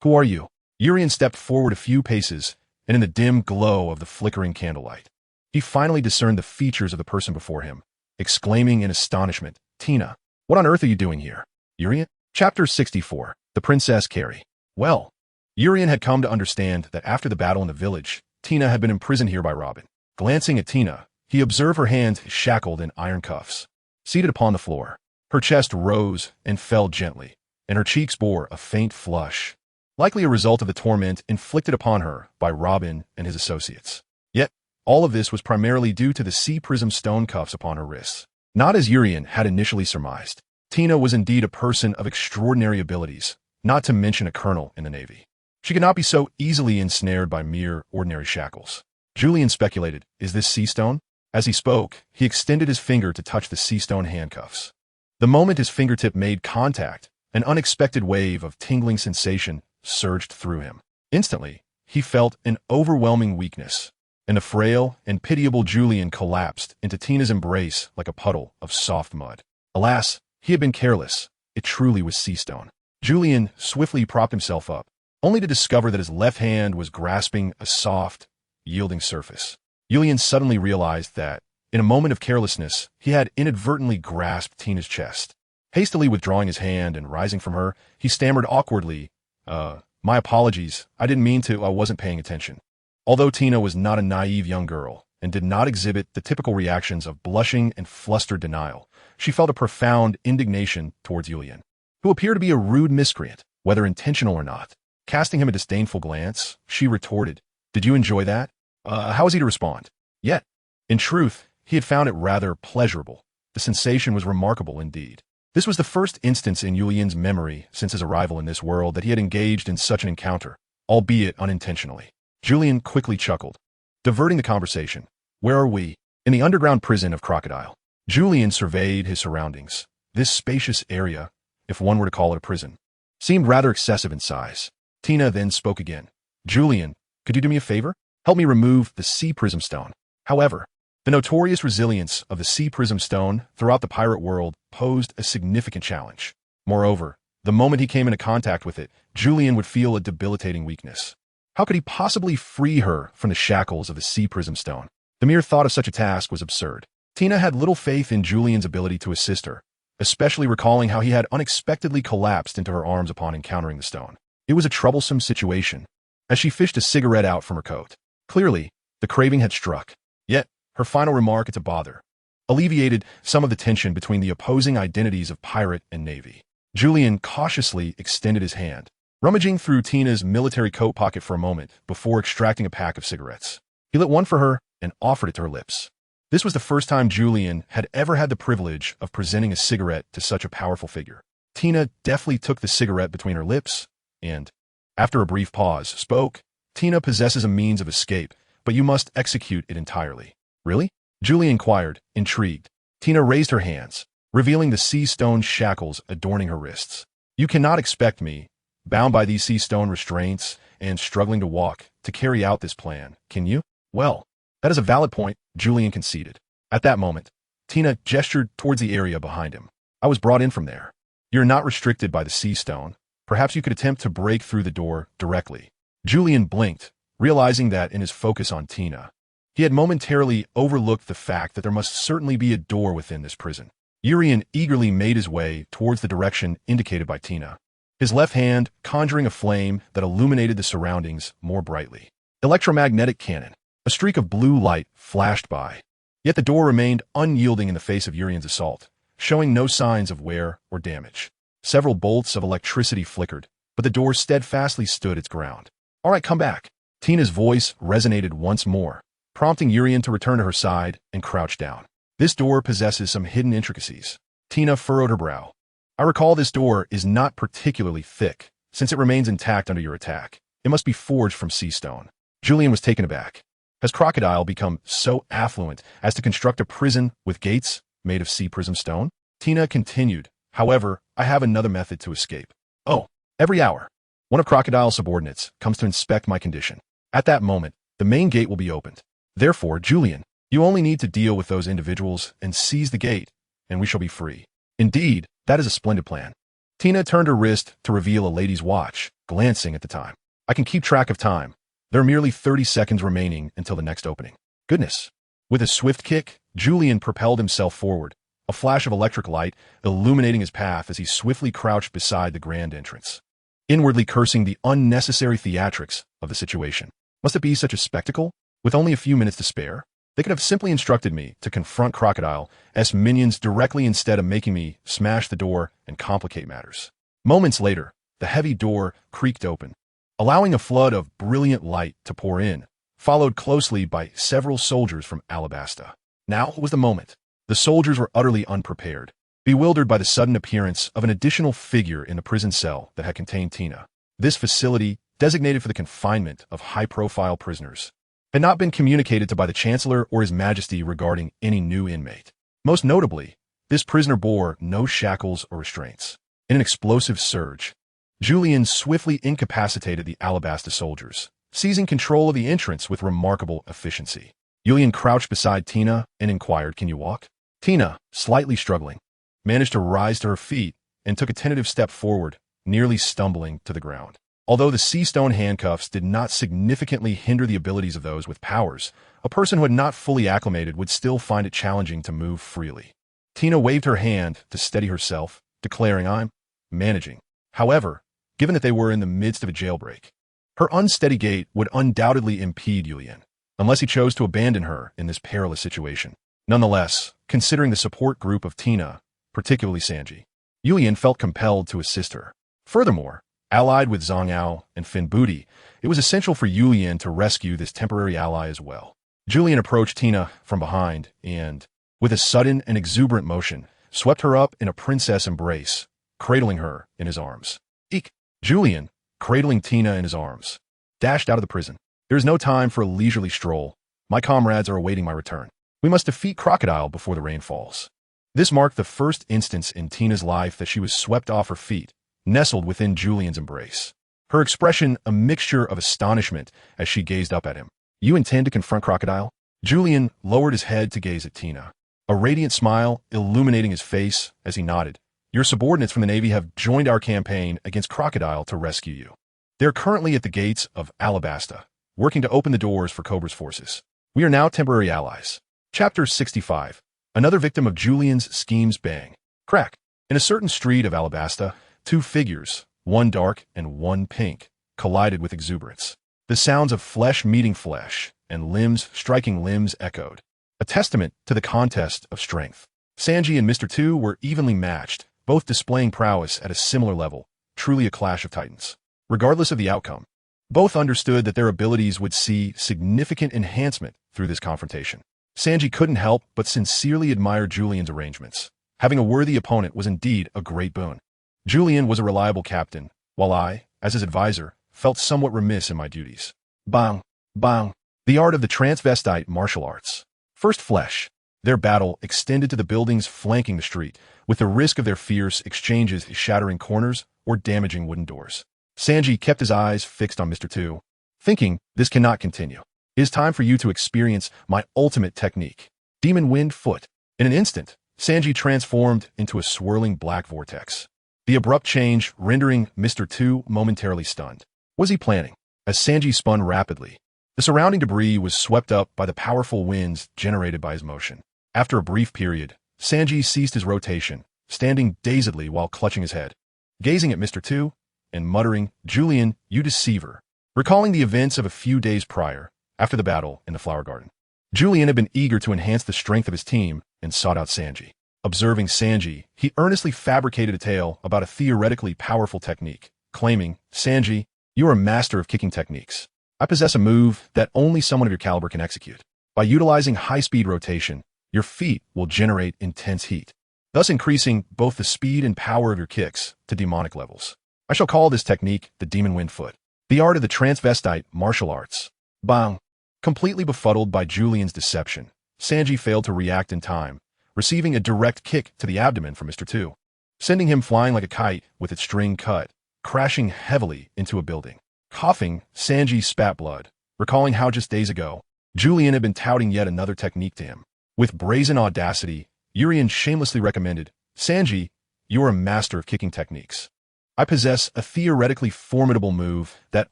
Who are you? Urian stepped forward a few paces, and in the dim glow of the flickering candlelight, he finally discerned the features of the person before him, exclaiming in astonishment, Tina, what on earth are you doing here? Urian? Chapter 64, The Princess Carrie. Well, Urian had come to understand that after the battle in the village, Tina had been imprisoned here by Robin. Glancing at Tina, he observed her hands shackled in iron cuffs. Seated upon the floor, her chest rose and fell gently, and her cheeks bore a faint flush, likely a result of the torment inflicted upon her by Robin and his associates. Yet, all of this was primarily due to the sea prism stone cuffs upon her wrists. Not as Urian had initially surmised. Tina was indeed a person of extraordinary abilities, not to mention a colonel in the Navy. She could not be so easily ensnared by mere ordinary shackles. Julian speculated, is this sea stone? As he spoke, he extended his finger to touch the sea stone handcuffs. The moment his fingertip made contact, an unexpected wave of tingling sensation surged through him. Instantly, he felt an overwhelming weakness, and the frail and pitiable Julian collapsed into Tina's embrace like a puddle of soft mud. Alas, he had been careless. It truly was sea stone. Julian swiftly propped himself up, only to discover that his left hand was grasping a soft, yielding surface. Julian suddenly realized that, in a moment of carelessness, he had inadvertently grasped Tina's chest. Hastily withdrawing his hand and rising from her, he stammered awkwardly, my apologies, I didn't mean to, I wasn't paying attention. Although Tina was not a naive young girl and did not exhibit the typical reactions of blushing and flustered denial, she felt a profound indignation towards Julian, who appeared to be a rude miscreant, whether intentional or not. Casting him a disdainful glance, she retorted, "Did you enjoy that?" How was he to respond? Yet, in truth, he had found it rather pleasurable. The sensation was remarkable indeed. This was the first instance in Julian's memory since his arrival in this world that he had engaged in such an encounter, albeit unintentionally. Julian quickly chuckled, diverting the conversation. "Where are we?" "In the underground prison of Crocodile." Julian surveyed his surroundings. This spacious area, if one were to call it a prison, seemed rather excessive in size. Tina then spoke again. "Julian, could you do me a favor? Help me remove the sea prism stone." However, the notorious resilience of the sea prism stone throughout the pirate world posed a significant challenge. Moreover, the moment he came into contact with it, Julian would feel a debilitating weakness. How could he possibly free her from the shackles of the sea prism stone? The mere thought of such a task was absurd. Tina had little faith in Julian's ability to assist her, especially recalling how he had unexpectedly collapsed into her arms upon encountering the stone. It was a troublesome situation. As she fished a cigarette out from her coat, clearly, the craving had struck. Yet, her final remark to bother alleviated some of the tension between the opposing identities of pirate and navy. Julian cautiously extended his hand, rummaging through Tina's military coat pocket for a moment before extracting a pack of cigarettes. He lit one for her and offered it to her lips. This was the first time Julian had ever had the privilege of presenting a cigarette to such a powerful figure. Tina deftly took the cigarette between her lips and, after a brief pause, spoke. "Tina possesses a means of escape, but you must execute it entirely." "Really?" Julian inquired, intrigued. Tina raised her hands, revealing the sea stone shackles adorning her wrists. "You cannot expect me, bound by these sea stone restraints and struggling to walk, to carry out this plan, can you?" "Well, that is a valid point," Julian conceded. At that moment, Tina gestured towards the area behind him. "I was brought in from there. You're not restricted by the sea stone. Perhaps you could attempt to break through the door directly." Julian blinked, realizing that in his focus on Tina, he had momentarily overlooked the fact that there must certainly be a door within this prison. Urian eagerly made his way towards the direction indicated by Tina, his left hand conjuring a flame that illuminated the surroundings more brightly. Electromagnetic cannon. A streak of blue light flashed by. Yet the door remained unyielding in the face of Urian's assault, showing no signs of wear or damage. Several bolts of electricity flickered, but the door steadfastly stood its ground. "All right, come back." Tina's voice resonated once more, prompting Urian to return to her side and crouch down. "This door possesses some hidden intricacies." Tina furrowed her brow. "I recall this door is not particularly thick, since it remains intact under your attack. It must be forged from sea stone." Julian was taken aback. Has Crocodile become so affluent as to construct a prison with gates made of sea prism stone? Tina continued, "However, I have another method to escape. Oh, every hour, one of Crocodile's subordinates comes to inspect my condition. At that moment, the main gate will be opened. Therefore, Julian, you only need to deal with those individuals and seize the gate, and we shall be free." "Indeed, that is a splendid plan." Tina turned her wrist to reveal a lady's watch, glancing at the time. "I can keep track of time. There are merely 30 seconds remaining until the next opening." "Goodness." With a swift kick, Julian propelled himself forward, a flash of electric light illuminating his path as he swiftly crouched beside the grand entrance, inwardly cursing the unnecessary theatrics of the situation. Must it be such a spectacle? With only a few minutes to spare? They could have simply instructed me to confront Crocodile's minions directly instead of making me smash the door and complicate matters. Moments later, the heavy door creaked open, allowing a flood of brilliant light to pour in, followed closely by several soldiers from Alabasta. Now was the moment. The soldiers were utterly unprepared, bewildered by the sudden appearance of an additional figure in the prison cell that had contained Tina. This facility, designated for the confinement of high-profile prisoners, had not been communicated to by the Chancellor or His Majesty regarding any new inmate. Most notably, this prisoner bore no shackles or restraints. In an explosive surge, Julian swiftly incapacitated the Alabasta soldiers, seizing control of the entrance with remarkable efficiency. Yulian crouched beside Tina and inquired, "Can you walk?" Tina, slightly struggling, managed to rise to her feet and took a tentative step forward, nearly stumbling to the ground. Although the sea stone handcuffs did not significantly hinder the abilities of those with powers, a person who had not fully acclimated would still find it challenging to move freely. Tina waved her hand to steady herself, declaring, "I'm managing." However, given that they were in the midst of a jailbreak, her unsteady gait would undoubtedly impede Yulian, unless he chose to abandon her in this perilous situation. Nonetheless, considering the support group of Tina, particularly Sanji, Yulian felt compelled to assist her. Furthermore, allied with Zhang Ao and Fin Booty, it was essential for Yulian to rescue this temporary ally as well. Julian approached Tina from behind and, with a sudden and exuberant motion, swept her up in a princess embrace, cradling her in his arms. Eek! Julian, cradling Tina in his arms, dashed out of the prison. "There is no time for a leisurely stroll. My comrades are awaiting my return. We must defeat Crocodile before the rain falls." This marked the first instance in Tina's life that she was swept off her feet, nestled within Julian's embrace. Her expression a mixture of astonishment as she gazed up at him. "You intend to confront Crocodile?" Julian lowered his head to gaze at Tina, a radiant smile illuminating his face as he nodded. "Your subordinates from the Navy have joined our campaign against Crocodile to rescue you. They're currently at the gates of Alabasta, working to open the doors for Cobra's forces. We are now temporary allies." Chapter 65. Another victim of Julian's schemes. Bang. Crack. In a certain street of Alabasta, two figures, one dark and one pink, collided with exuberance. The sounds of flesh meeting flesh and limbs striking limbs echoed, a testament to the contest of strength. Sanji and Mr. Two were evenly matched, both displaying prowess at a similar level, truly a clash of titans. Regardless of the outcome, both understood that their abilities would see significant enhancement through this confrontation. Sanji couldn't help but sincerely admire Julian's arrangements. Having a worthy opponent was indeed a great boon. Julian was a reliable captain, while I, as his advisor, felt somewhat remiss in my duties. Bang! Bang! The art of the transvestite martial arts. First flesh. Their battle extended to the buildings flanking the street, with the risk of their fierce exchanges shattering corners or damaging wooden doors. Sanji kept his eyes fixed on Mr. Two, thinking, "This cannot continue. It is time for you to experience my ultimate technique, Demon Wind Foot." In an instant, Sanji transformed into a swirling black vortex, the abrupt change rendering Mr. Two momentarily stunned. What was he planning? As Sanji spun rapidly, the surrounding debris was swept up by the powerful winds generated by his motion. After a brief period, Sanji ceased his rotation, standing dazedly while clutching his head, gazing at Mr. Two and muttering, "Julian, you deceiver," recalling the events of a few days prior, after the battle in the flower garden. Julian had been eager to enhance the strength of his team and sought out Sanji. Observing Sanji, he earnestly fabricated a tale about a theoretically powerful technique, claiming, "Sanji, you are a master of kicking techniques. I possess a move that only someone of your caliber can execute. By utilizing high-speed rotation, your feet will generate intense heat, thus increasing both the speed and power of your kicks to demonic levels. I shall call this technique the Demon Wind Foot, the art of the transvestite martial arts." Bang! Completely befuddled by Julian's deception, Sanji failed to react in time, receiving a direct kick to the abdomen from Mr. Two, sending him flying like a kite with its string cut, crashing heavily into a building. Coughing, Sanji spat blood, recalling how just days ago, Julian had been touting yet another technique to him. With brazen audacity, Urian shamelessly recommended, "Sanji, you are a master of kicking techniques. I possess a theoretically formidable move that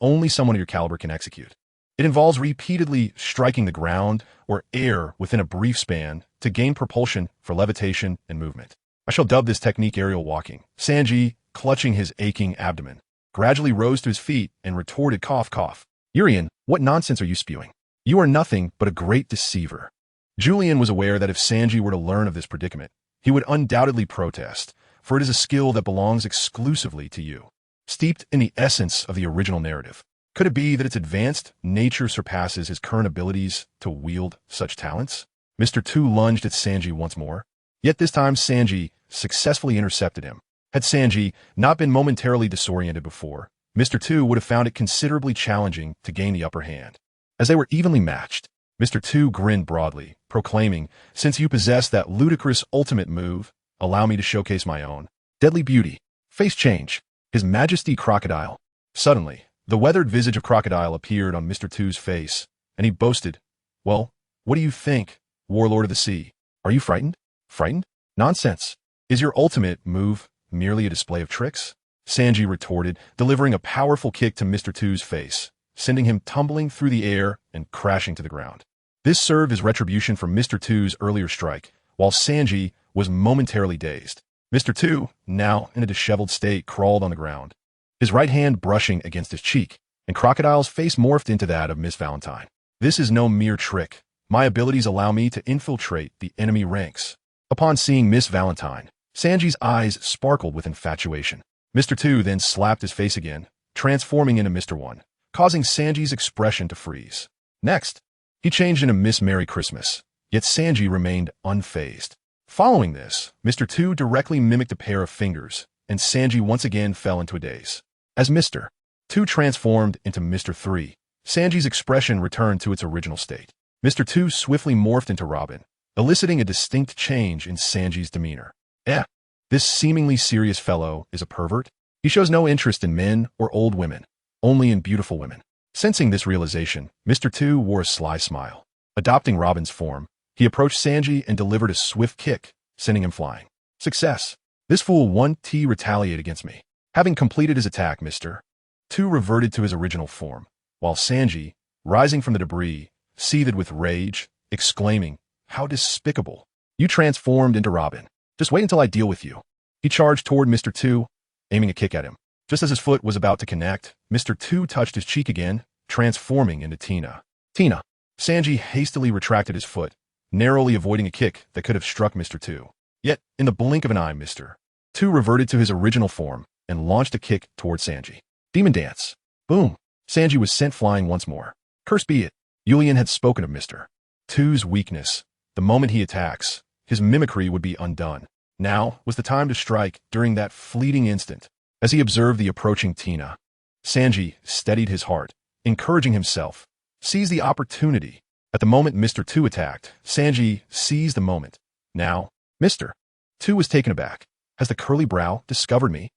only someone of your caliber can execute. It involves repeatedly striking the ground or air within a brief span to gain propulsion for levitation and movement. I shall dub this technique aerial walking." Sanji, clutching his aching abdomen, gradually rose to his feet and retorted, "Cough, cough. Urian, what nonsense are you spewing? You are nothing but a great deceiver." Julian was aware that if Sanji were to learn of this predicament, he would undoubtedly protest, for it is a skill that belongs exclusively to you, steeped in the essence of the original narrative. Could it be that its advanced nature surpasses his current abilities to wield such talents? Mr. Two lunged at Sanji once more, yet this time Sanji successfully intercepted him. Had Sanji not been momentarily disoriented before, Mr. Two would have found it considerably challenging to gain the upper hand. As they were evenly matched, Mr. Two grinned broadly, proclaiming, "Since you possess that ludicrous ultimate move, allow me to showcase my own. Deadly beauty. Face change. His Majesty Crocodile." Suddenly, The weathered visage of Crocodile appeared on Mr. Two's face, and he boasted, "Well, what do you think, Warlord of the Sea? Are you frightened? Frightened? Nonsense. Is your ultimate move merely a display of tricks?" Sanji retorted, delivering a powerful kick to Mr. Two's face, sending him tumbling through the air and crashing to the ground. This served as retribution for Mr. Two's earlier strike, while Sanji was momentarily dazed. Mr. Two, now in a disheveled state, crawled on the ground, his right hand brushing against his cheek, and Crocodile's face morphed into that of Miss Valentine. "This is no mere trick. My abilities allow me to infiltrate the enemy ranks." Upon seeing Miss Valentine, Sanji's eyes sparkled with infatuation. Mr. Two then slapped his face again, transforming into Mr. One, causing Sanji's expression to freeze. Next, he changed into Miss Merry Christmas, yet Sanji remained unfazed. Following this, Mr. Two directly mimicked a pair of fingers, and Sanji once again fell into a daze. As Mr. Two transformed into Mr. Three, Sanji's expression returned to its original state. Mr. Two swiftly morphed into Robin, eliciting a distinct change in Sanji's demeanor. This seemingly serious fellow is a pervert. He shows no interest in men or old women, only in beautiful women. Sensing this realization, Mr. Two wore a sly smile. Adopting Robin's form, he approached Sanji and delivered a swift kick, sending him flying. "Success. This fool won't retaliate against me." Having completed his attack, Mr. Two reverted to his original form, while Sanji, rising from the debris, seethed with rage, exclaiming, "How despicable. You transformed into Robin. Just wait until I deal with you." He charged toward Mr. Two, aiming a kick at him. Just as his foot was about to connect, Mr. Two touched his cheek again, transforming into Tina. "Tina." Sanji hastily retracted his foot, narrowly avoiding a kick that could have struck Mr. Two. Yet, in the blink of an eye, Mr. Two reverted to his original form and launched a kick toward Sanji. "Demon Dance." Boom. Sanji was sent flying once more. Cursed be it. Yulian had spoken of Mr. Two's weakness. The moment he attacks, his mimicry would be undone. Now was the time to strike during that fleeting instant. As he observed the approaching Tina, Sanji steadied his heart, encouraging himself. Seize the opportunity. At the moment Mr. Two attacked, Sanji seized the moment. Now, Mr. Two was taken aback. Has the curly brow discovered me?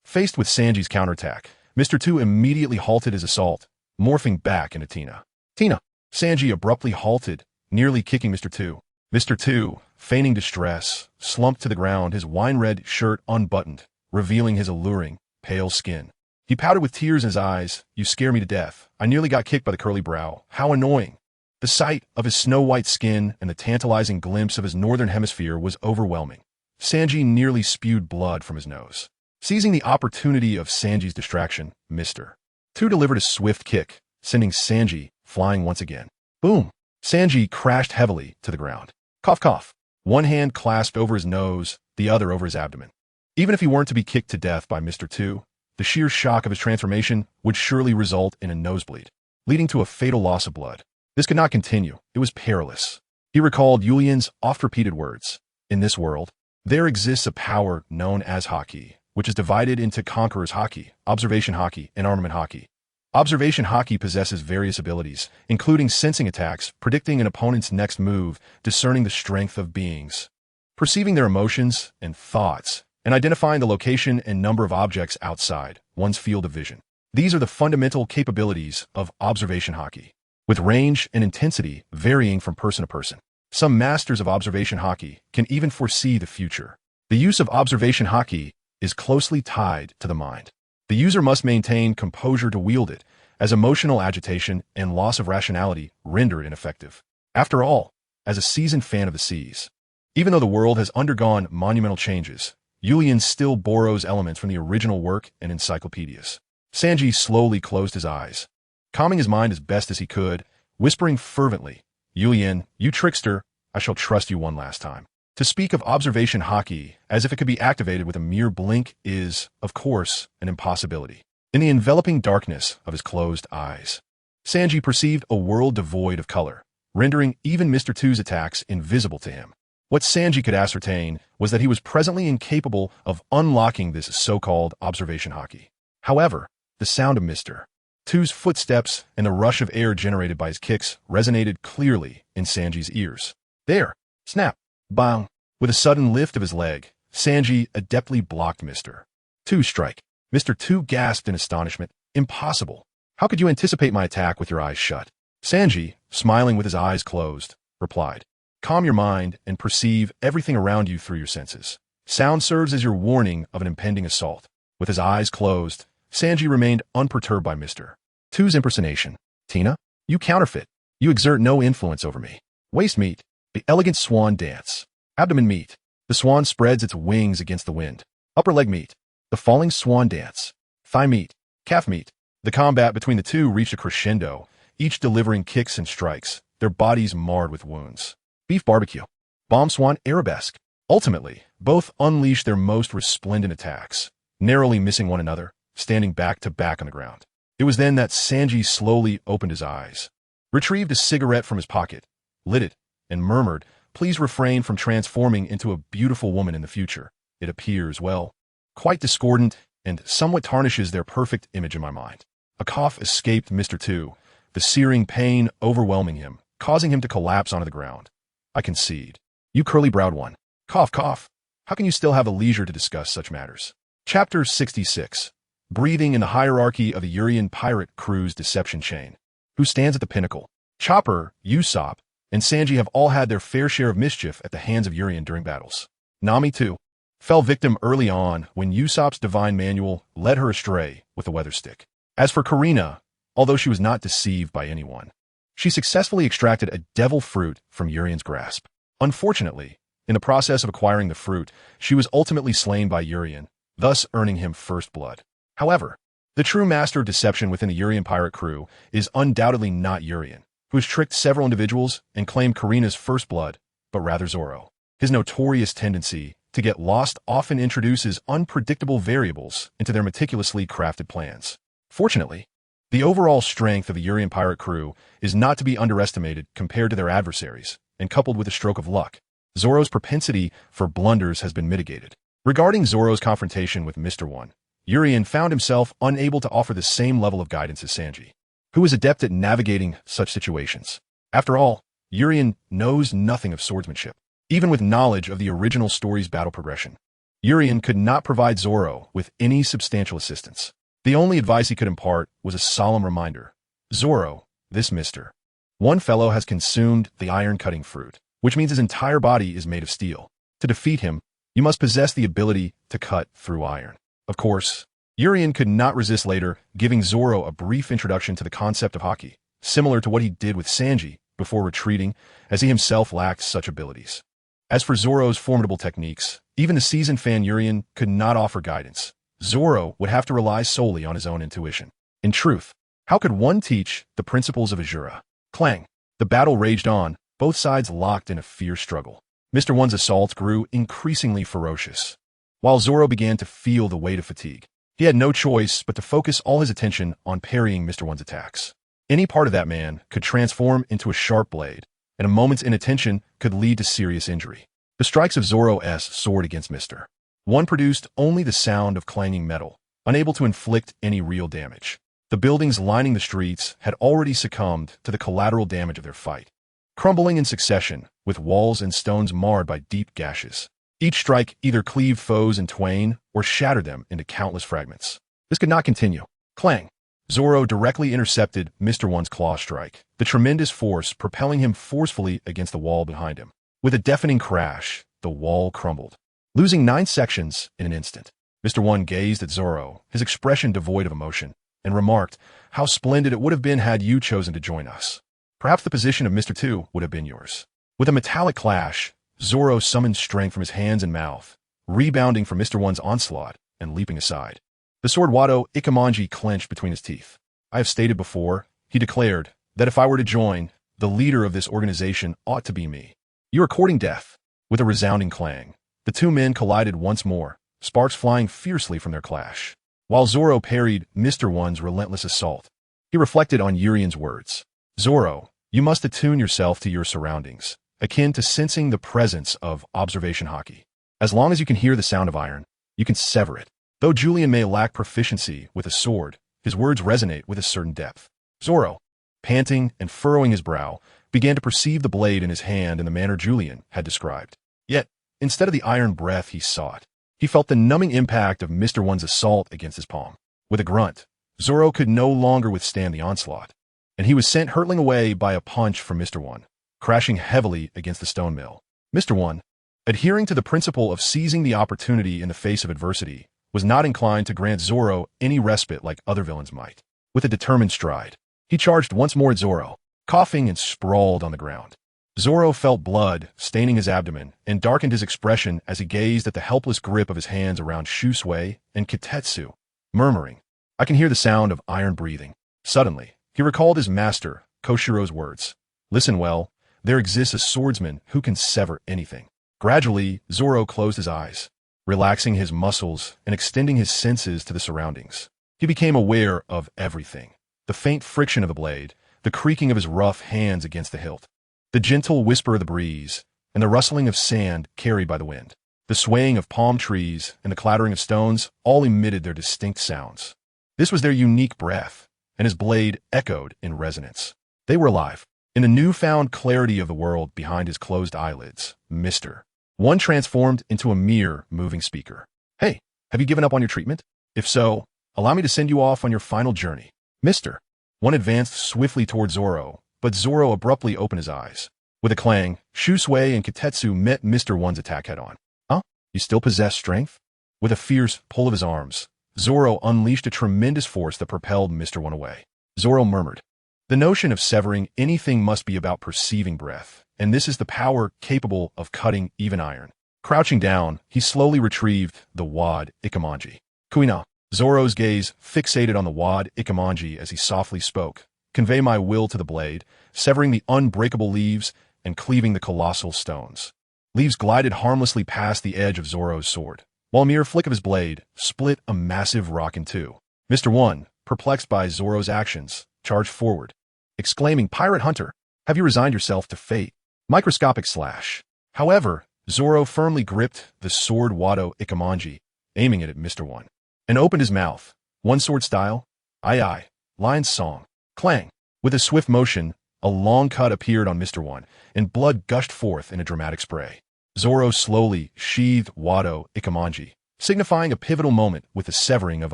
Faced with Sanji's counterattack, Mr. Two immediately halted his assault, morphing back into Tina. "Tina!" Sanji abruptly halted, nearly kicking Mr. Two. Mr. Two, feigning distress, slumped to the ground, his wine-red shirt unbuttoned, revealing his alluring, pale skin. He pouted with tears in his eyes. "You scare me to death. I nearly got kicked by the curly brow. How annoying." The sight of his snow-white skin and the tantalizing glimpse of his northern hemisphere was overwhelming. Sanji nearly spewed blood from his nose. Seizing the opportunity of Sanji's distraction, Mr. Two delivered a swift kick, sending Sanji flying once again. Boom! Sanji crashed heavily to the ground. Cough, cough. One hand clasped over his nose, the other over his abdomen. Even if he weren't to be kicked to death by Mr. Two, the sheer shock of his transformation would surely result in a nosebleed, leading to a fatal loss of blood. This could not continue. It was perilous. He recalled Yulian's oft-repeated words. In this world, there exists a power known as Haki, which is divided into Conqueror's Haki, Observation Haki, and Armament Haki. Observation Haki possesses various abilities, including sensing attacks, predicting an opponent's next move, discerning the strength of beings, perceiving their emotions and thoughts, and identifying the location and number of objects outside one's field of vision. These are the fundamental capabilities of Observation Haki, with range and intensity varying from person to person. Some masters of Observation Haki can even foresee the future. The use of Observation Haki is closely tied to the mind. The user must maintain composure to wield it, as emotional agitation and loss of rationality render it ineffective. After all, as a seasoned fan of the seas, even though the world has undergone monumental changes, Yulian still borrows elements from the original work and encyclopedias. Sanji slowly closed his eyes, calming his mind as best as he could, whispering fervently, "Yulian, you trickster, I shall trust you one last time." To speak of Observation Haki as if it could be activated with a mere blink is, of course, an impossibility. In the enveloping darkness of his closed eyes, Sanji perceived a world devoid of color, rendering even Mr. Two's attacks invisible to him. What Sanji could ascertain was that he was presently incapable of unlocking this so-called Observation Haki. However, the sound of Mr. Two's footsteps and the rush of air generated by his kicks resonated clearly in Sanji's ears. There! Snap! Bang! With a sudden lift of his leg, Sanji adeptly blocked Mr. Two's strike. Mr. Two gasped in astonishment. Impossible. How could you anticipate my attack with your eyes shut? Sanji, smiling with his eyes closed, replied, calm your mind and perceive everything around you through your senses. Sound serves as your warning of an impending assault. With his eyes closed, Sanji remained unperturbed by Mr. 2's impersonation. Tina, you counterfeit. You exert no influence over me. Waist meat, the elegant swan dance. Abdomen meat, the swan spreads its wings against the wind. Upper leg meat, the falling swan dance. Thigh meat, calf meat. The combat between the two reached a crescendo, each delivering kicks and strikes, their bodies marred with wounds. Beef barbecue, bomb swan arabesque. Ultimately, both unleashed their most resplendent attacks, narrowly missing one another, standing back to back on the ground. It was then that Sanji slowly opened his eyes, retrieved a cigarette from his pocket, lit it, and murmured, please refrain from transforming into a beautiful woman in the future. It appears, well, quite discordant and somewhat tarnishes their perfect image in my mind. A cough escaped Mr. 2, the searing pain overwhelming him, causing him to collapse onto the ground. I concede. You curly-browed one. Cough, cough. How can you still have the leisure to discuss such matters? Chapter 66. Breathing in the hierarchy of the Urian pirate crew's deception chain. Who stands at the pinnacle? Chopper, Usopp, and Sanji have all had their fair share of mischief at the hands of Urian during battles. Nami, too, fell victim early on when Usopp's divine manual led her astray with a weather stick. As for Karina, although she was not deceived by anyone, she successfully extracted a devil fruit from Urian's grasp. Unfortunately, in the process of acquiring the fruit, she was ultimately slain by Urian, thus earning him first blood. However, the true master of deception within the Urian pirate crew is undoubtedly not Urian, who has tricked several individuals and claimed Karina's first blood, but rather Zoro. His notorious tendency to get lost often introduces unpredictable variables into their meticulously crafted plans. Fortunately, the overall strength of the Urian pirate crew is not to be underestimated compared to their adversaries, and coupled with a stroke of luck, Zoro's propensity for blunders has been mitigated. Regarding Zoro's confrontation with Mr. 1, Urian found himself unable to offer the same level of guidance as Sanji, who is adept at navigating such situations. After all, Urian knows nothing of swordsmanship. Even with knowledge of the original story's battle progression, Urian could not provide Zoro with any substantial assistance. The only advice he could impart was a solemn reminder. Zoro, this Mr. 1 fellow has consumed the iron-cutting fruit, which means his entire body is made of steel. To defeat him, you must possess the ability to cut through iron. Of course, Urian could not resist later giving Zoro a brief introduction to the concept of haki, similar to what he did with Sanji before retreating, as he himself lacked such abilities. As for Zoro's formidable techniques, even the seasoned fan Urian could not offer guidance. Zoro would have to rely solely on his own intuition. In truth, how could one teach the principles of Azura? Clang! The battle raged on, both sides locked in a fierce struggle. Mr. 1's assault grew increasingly ferocious, while Zoro began to feel the weight of fatigue. He had no choice but to focus all his attention on parrying Mr. 1's attacks. Any part of that man could transform into a sharp blade, and a moment's inattention could lead to serious injury. The strikes of Zoro's sword against Mr. 1 produced only the sound of clanging metal, unable to inflict any real damage. The buildings lining the streets had already succumbed to the collateral damage of their fight, crumbling in succession, with walls and stones marred by deep gashes. Each strike either cleaved foes in twain or shattered them into countless fragments. This could not continue. Clang! Zoro directly intercepted Mr. 1's claw strike, the tremendous force propelling him forcefully against the wall behind him. With a deafening crash, the wall crumbled, losing 9 sections in an instant. Mr. 1 gazed at Zoro, his expression devoid of emotion, and remarked, how splendid it would have been had you chosen to join us. Perhaps the position of Mr. 2 would have been yours. With a metallic clash, Zoro summoned strength from his hands and mouth, rebounding from Mr. 1's onslaught and leaping aside. The sword Wado Ikamanji clenched between his teeth. I have stated before, he declared, that if I were to join, the leader of this organization ought to be me. You are courting death. With a resounding clang, the two men collided once more, sparks flying fiercely from their clash. While Zoro parried Mr. 1's relentless assault, he reflected on Urian's words. Zoro, you must attune yourself to your surroundings, akin to sensing the presence of observation haki. As long as you can hear the sound of iron, you can sever it. Though Julian may lack proficiency with a sword, his words resonate with a certain depth. Zoro, panting and furrowing his brow, began to perceive the blade in his hand in the manner Julian had described. Yet, instead of the iron breath he sought, he felt the numbing impact of Mr. 1's assault against his palm. With a grunt, Zoro could no longer withstand the onslaught, and he was sent hurtling away by a punch from Mr. One, crashing heavily against the stone mill. Mr. One, adhering to the principle of seizing the opportunity in the face of adversity, was not inclined to grant Zoro any respite like other villains might. With a determined stride, he charged once more at Zoro, coughing and sprawled on the ground. Zoro felt blood staining his abdomen and darkened his expression as he gazed at the helpless grip of his hands around Shusui and Kitetsu, murmuring, "I can hear the sound of iron breathing." Suddenly, he recalled his master, Koshiro's words. "Listen well, there exists a swordsman who can sever anything." Gradually, Zoro closed his eyes, relaxing his muscles and extending his senses to the surroundings. He became aware of everything: the faint friction of the blade, the creaking of his rough hands against the hilt, the gentle whisper of the breeze, and the rustling of sand carried by the wind. The swaying of palm trees and the clattering of stones all emitted their distinct sounds. This was their unique breath, and his blade echoed in resonance. They were alive. In the newfound clarity of the world behind his closed eyelids, Mr. One transformed into a mere moving speaker. "Hey, have you given up on your treatment? If so, allow me to send you off on your final journey." Mr. One advanced swiftly toward Zoro, but Zoro abruptly opened his eyes. With a clang, Shusui and Kitetsu met Mr. One's attack head-on. "Huh? You still possess strength?" With a fierce pull of his arms, Zoro unleashed a tremendous force that propelled Mr. One away. Zoro murmured, "The notion of severing anything must be about perceiving breath, and this is the power capable of cutting even iron." Crouching down, he slowly retrieved the wad Ikemanji. "Kuina." Zoro's gaze fixated on the wad Ikemanji as he softly spoke. "Convey my will to the blade, severing the unbreakable leaves and cleaving the colossal stones." Leaves glided harmlessly past the edge of Zoro's sword, while a mere flick of his blade split a massive rock in two. Mr. One, perplexed by Zoro's actions, charged forward, exclaiming, "Pirate Hunter, have you resigned yourself to fate?" Microscopic slash. However, Zoro firmly gripped the sword Wado Ikemanji, aiming it at Mr. One, and opened his mouth. "One sword style? Aye aye. Lion's song." Clang. With a swift motion, a long cut appeared on Mr. One, and blood gushed forth in a dramatic spray. Zoro slowly sheathed Wado Ikemanji, signifying a pivotal moment with the severing of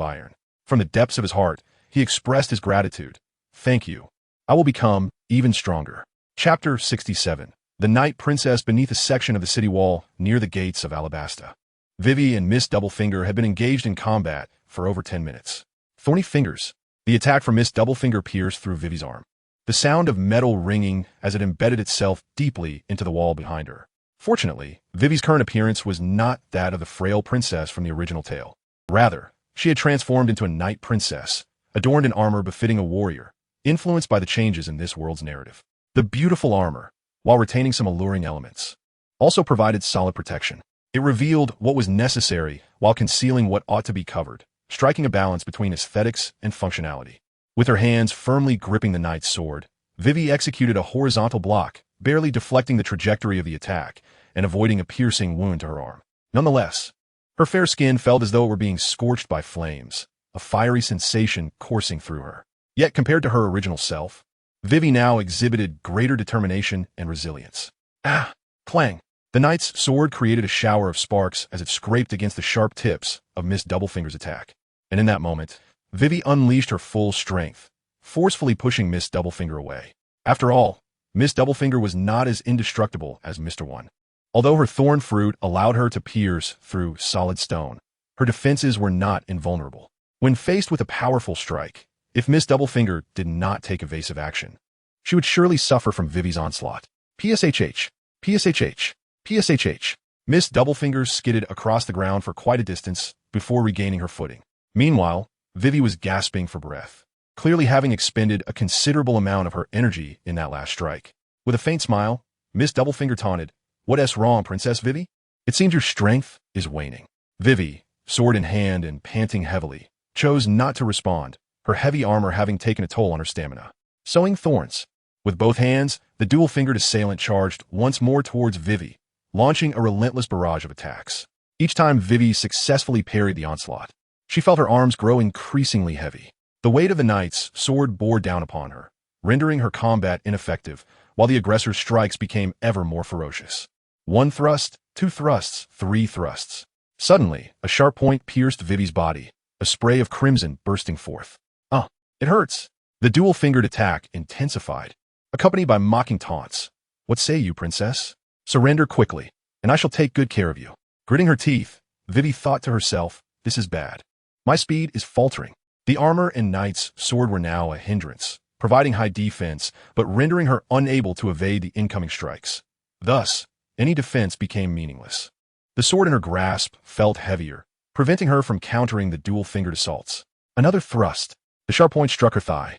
iron. From the depths of his heart, he expressed his gratitude. "Thank you. I will become even stronger." Chapter 67. The Night Princess beneath a section of the city wall near the gates of Alabasta. Vivi and Miss Doublefinger had been engaged in combat for over 10 minutes. Thorny fingers. The attack from Miss Doublefinger pierced through Vivi's arm, the sound of metal ringing as it embedded itself deeply into the wall behind her. Fortunately, Vivi's current appearance was not that of the frail princess from the original tale. Rather, she had transformed into a night princess, adorned in armor befitting a warrior, influenced by the changes in this world's narrative. The beautiful armor, while retaining some alluring elements, also provided solid protection. It revealed what was necessary while concealing what ought to be covered, striking a balance between aesthetics and functionality. With her hands firmly gripping the knight's sword, Vivi executed a horizontal block, barely deflecting the trajectory of the attack and avoiding a piercing wound to her arm. Nonetheless, her fair skin felt as though it were being scorched by flames, a fiery sensation coursing through her. Yet compared to her original self, Vivi now exhibited greater determination and resilience. Ah! Clang! The knight's sword created a shower of sparks as it scraped against the sharp tips of Miss Doublefinger's attack. And in that moment, Vivi unleashed her full strength, forcefully pushing Miss Doublefinger away. After all, Miss Doublefinger was not as indestructible as Mr. One. Although her thorn fruit allowed her to pierce through solid stone, her defenses were not invulnerable. When faced with a powerful strike, if Miss Doublefinger did not take evasive action, she would surely suffer from Vivi's onslaught. PSHH, PSHH, PSHH. Miss Doublefinger skidded across the ground for quite a distance before regaining her footing. Meanwhile, Vivi was gasping for breath, clearly having expended a considerable amount of her energy in that last strike. With a faint smile, Miss Doublefinger taunted, "What's wrong, Princess Vivi? It seems your strength is waning." Vivi, sword in hand and panting heavily, chose not to respond, her heavy armor having taken a toll on her stamina. Sowing thorns. With both hands, the dual-fingered assailant charged once more towards Vivi, launching a relentless barrage of attacks. Each time Vivi successfully parried the onslaught, she felt her arms grow increasingly heavy. The weight of the knight's sword bore down upon her, rendering her combat ineffective, while the aggressor's strikes became ever more ferocious. One thrust, two thrusts, three thrusts. Suddenly, a sharp point pierced Vivi's body, a spray of crimson bursting forth. It hurts. The dual-fingered attack intensified, accompanied by mocking taunts. What say you, princess? Surrender quickly, and I shall take good care of you. Gritting her teeth, Vivi thought to herself, this is bad. My speed is faltering. The armor and knight's sword were now a hindrance, providing high defense, but rendering her unable to evade the incoming strikes. Thus, any defense became meaningless. The sword in her grasp felt heavier, preventing her from countering the dual-fingered assaults. Another thrust. The sharp point struck her thigh.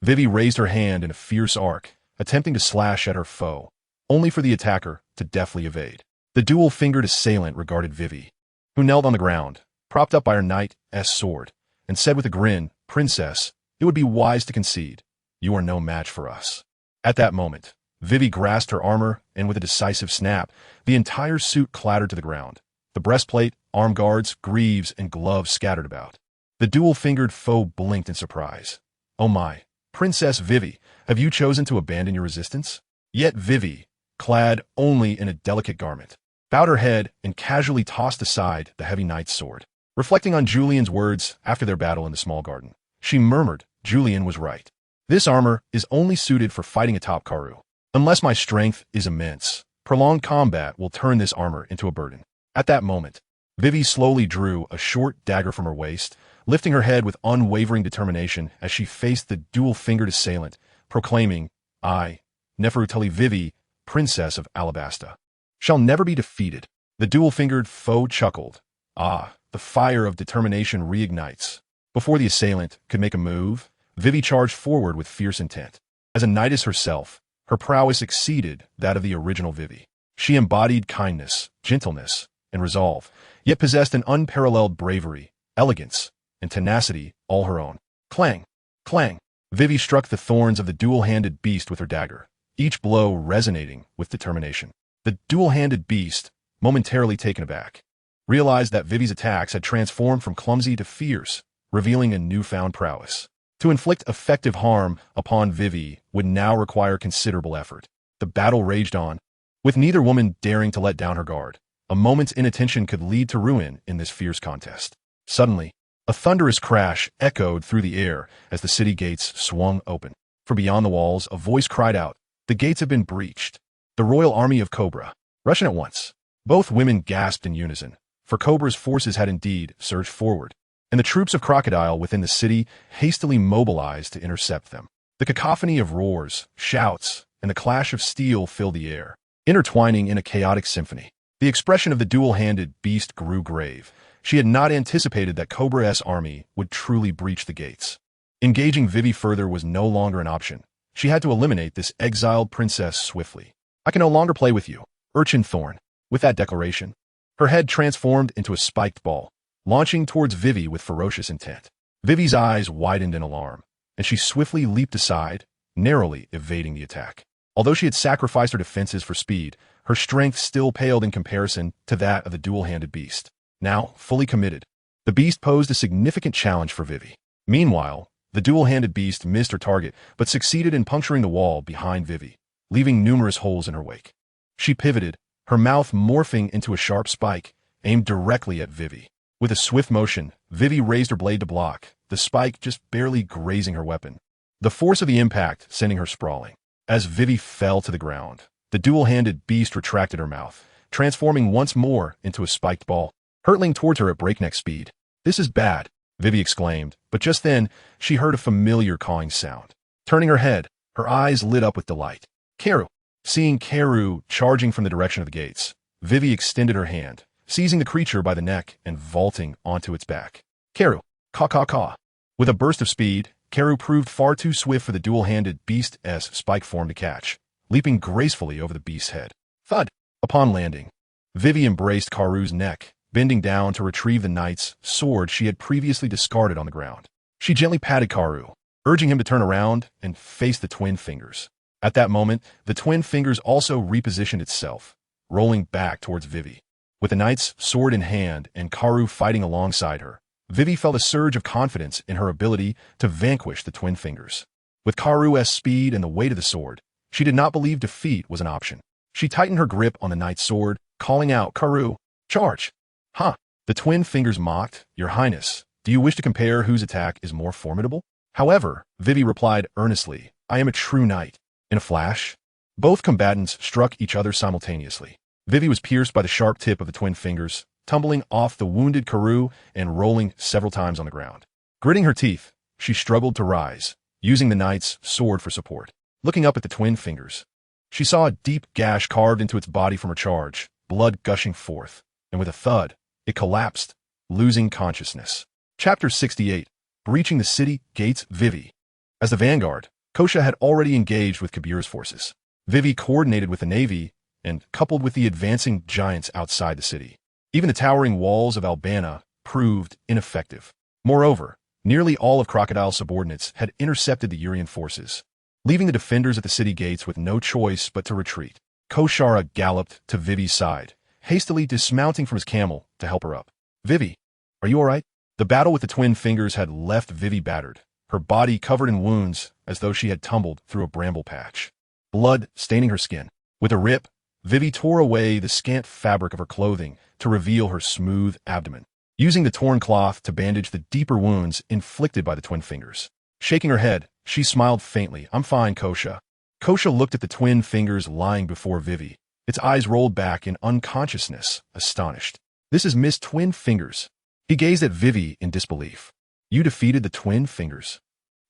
Vivi raised her hand in a fierce arc, attempting to slash at her foe, only for the attacker to deftly evade. The dual-fingered assailant regarded Vivi, who knelt on the ground, propped up by her knight's sword, and said with a grin, Princess, it would be wise to concede. You are no match for us. At that moment, Vivi grasped her armor, and with a decisive snap, the entire suit clattered to the ground. The breastplate, arm guards, greaves, and gloves scattered about. The dual-fingered foe blinked in surprise. Oh my, Princess Vivi, have you chosen to abandon your resistance? Yet Vivi, clad only in a delicate garment, bowed her head and casually tossed aside the heavy knight's sword. Reflecting on Julian's words after their battle in the small garden, she murmured, Julian was right. This armor is only suited for fighting atop Karoo. Unless my strength is immense, prolonged combat will turn this armor into a burden. At that moment, Vivi slowly drew a short dagger from her waist, lifting her head with unwavering determination as she faced the dual-fingered assailant, proclaiming, I, Nefertiti Vivi, Princess of Alabasta, shall never be defeated. The dual-fingered foe chuckled. The fire of determination reignites. Before the assailant could make a move, Vivi charged forward with fierce intent. As a knightess herself, her prowess exceeded that of the original Vivi. She embodied kindness, gentleness, and resolve, yet possessed an unparalleled bravery, elegance, and tenacity all her own. Clang! Clang! Vivi struck the thorns of the dual-handed beast with her dagger, each blow resonating with determination. The dual-handed beast, momentarily taken aback, realized that Vivi's attacks had transformed from clumsy to fierce, revealing a newfound prowess. To inflict effective harm upon Vivi would now require considerable effort. The battle raged on, with neither woman daring to let down her guard. A moment's inattention could lead to ruin in this fierce contest. Suddenly, a thunderous crash echoed through the air as the city gates swung open. From beyond the walls, a voice cried out, the gates have been breached. The royal army of Cobra. Rush in at once. Both women gasped in unison, for Cobra's forces had indeed surged forward, and the troops of Crocodile within the city hastily mobilized to intercept them. The cacophony of roars, shouts, and the clash of steel filled the air, intertwining in a chaotic symphony. The expression of the dual-handed beast grew grave. She had not anticipated that Cobra's army would truly breach the gates. Engaging Vivi further was no longer an option. She had to eliminate this exiled princess swiftly. I can no longer play with you, Urchin Thorn. With that declaration, her head transformed into a spiked ball, launching towards Vivi with ferocious intent. Vivi's eyes widened in alarm, and she swiftly leaped aside, narrowly evading the attack. Although she had sacrificed her defenses for speed, her strength still paled in comparison to that of the dual-handed beast. Now, fully committed, the beast posed a significant challenge for Vivi. Meanwhile, the dual-handed beast missed her target, but succeeded in puncturing the wall behind Vivi, leaving numerous holes in her wake. She pivoted, her mouth morphing into a sharp spike, aimed directly at Vivi. With a swift motion, Vivi raised her blade to block, the spike just barely grazing her weapon. The force of the impact sending her sprawling. As Vivi fell to the ground, the dual-handed beast retracted her mouth, transforming once more into a spiked ball, hurtling towards her at breakneck speed. This is bad, Vivi exclaimed, but just then, she heard a familiar cawing sound. Turning her head, her eyes lit up with delight. Karoo! Seeing Karoo charging from the direction of the gates, Vivi extended her hand, seizing the creature by the neck and vaulting onto its back. Karoo! Caw. With a burst of speed, Karoo proved far too swift for the dual-handed beast's spike form to catch, leaping gracefully over the beast's head. Thud! Upon landing, Vivi embraced Karoo's neck, bending down to retrieve the knight's sword she had previously discarded on the ground. She gently patted Karoo, urging him to turn around and face the twin fingers. At that moment, the twin fingers also repositioned itself, rolling back towards Vivi. With the knight's sword in hand and Karoo fighting alongside her, Vivi felt a surge of confidence in her ability to vanquish the twin fingers. With Karoo's speed and the weight of the sword, she did not believe defeat was an option. She tightened her grip on the knight's sword, calling out, Karoo, charge! The twin fingers mocked, Your Highness, do you wish to compare whose attack is more formidable? However, Vivi replied earnestly, I am a true knight. In a flash, both combatants struck each other simultaneously. Vivi was pierced by the sharp tip of the twin fingers, tumbling off the wounded Karoo and rolling several times on the ground. Gritting her teeth, she struggled to rise, using the knight's sword for support. Looking up at the twin fingers, she saw a deep gash carved into its body from her charge, blood gushing forth, and with a thud, it collapsed, losing consciousness. Chapter 68. Breaching the city gates. Vivi. As the vanguard, Kosha had already engaged with Kabira's forces. Vivi coordinated with the navy and coupled with the advancing giants outside the city. Even the towering walls of Albana proved ineffective. Moreover, nearly all of Crocodile's subordinates had intercepted the Urian forces, leaving the defenders at the city gates with no choice but to retreat. Koshara galloped to Vivi's side, hastily dismounting from his camel to help her up. Vivi, are you all right? The battle with the twin fingers had left Vivi battered, her body covered in wounds as though she had tumbled through a bramble patch, blood staining her skin. With a rip, Vivi tore away the scant fabric of her clothing to reveal her smooth abdomen, using the torn cloth to bandage the deeper wounds inflicted by the twin fingers. Shaking her head, she smiled faintly. I'm fine, Kosha. Kosha looked at the twin fingers lying before Vivi. Its eyes rolled back in unconsciousness, astonished. This is Miss Twin Fingers. He gazed at Vivi in disbelief. You defeated the twin fingers.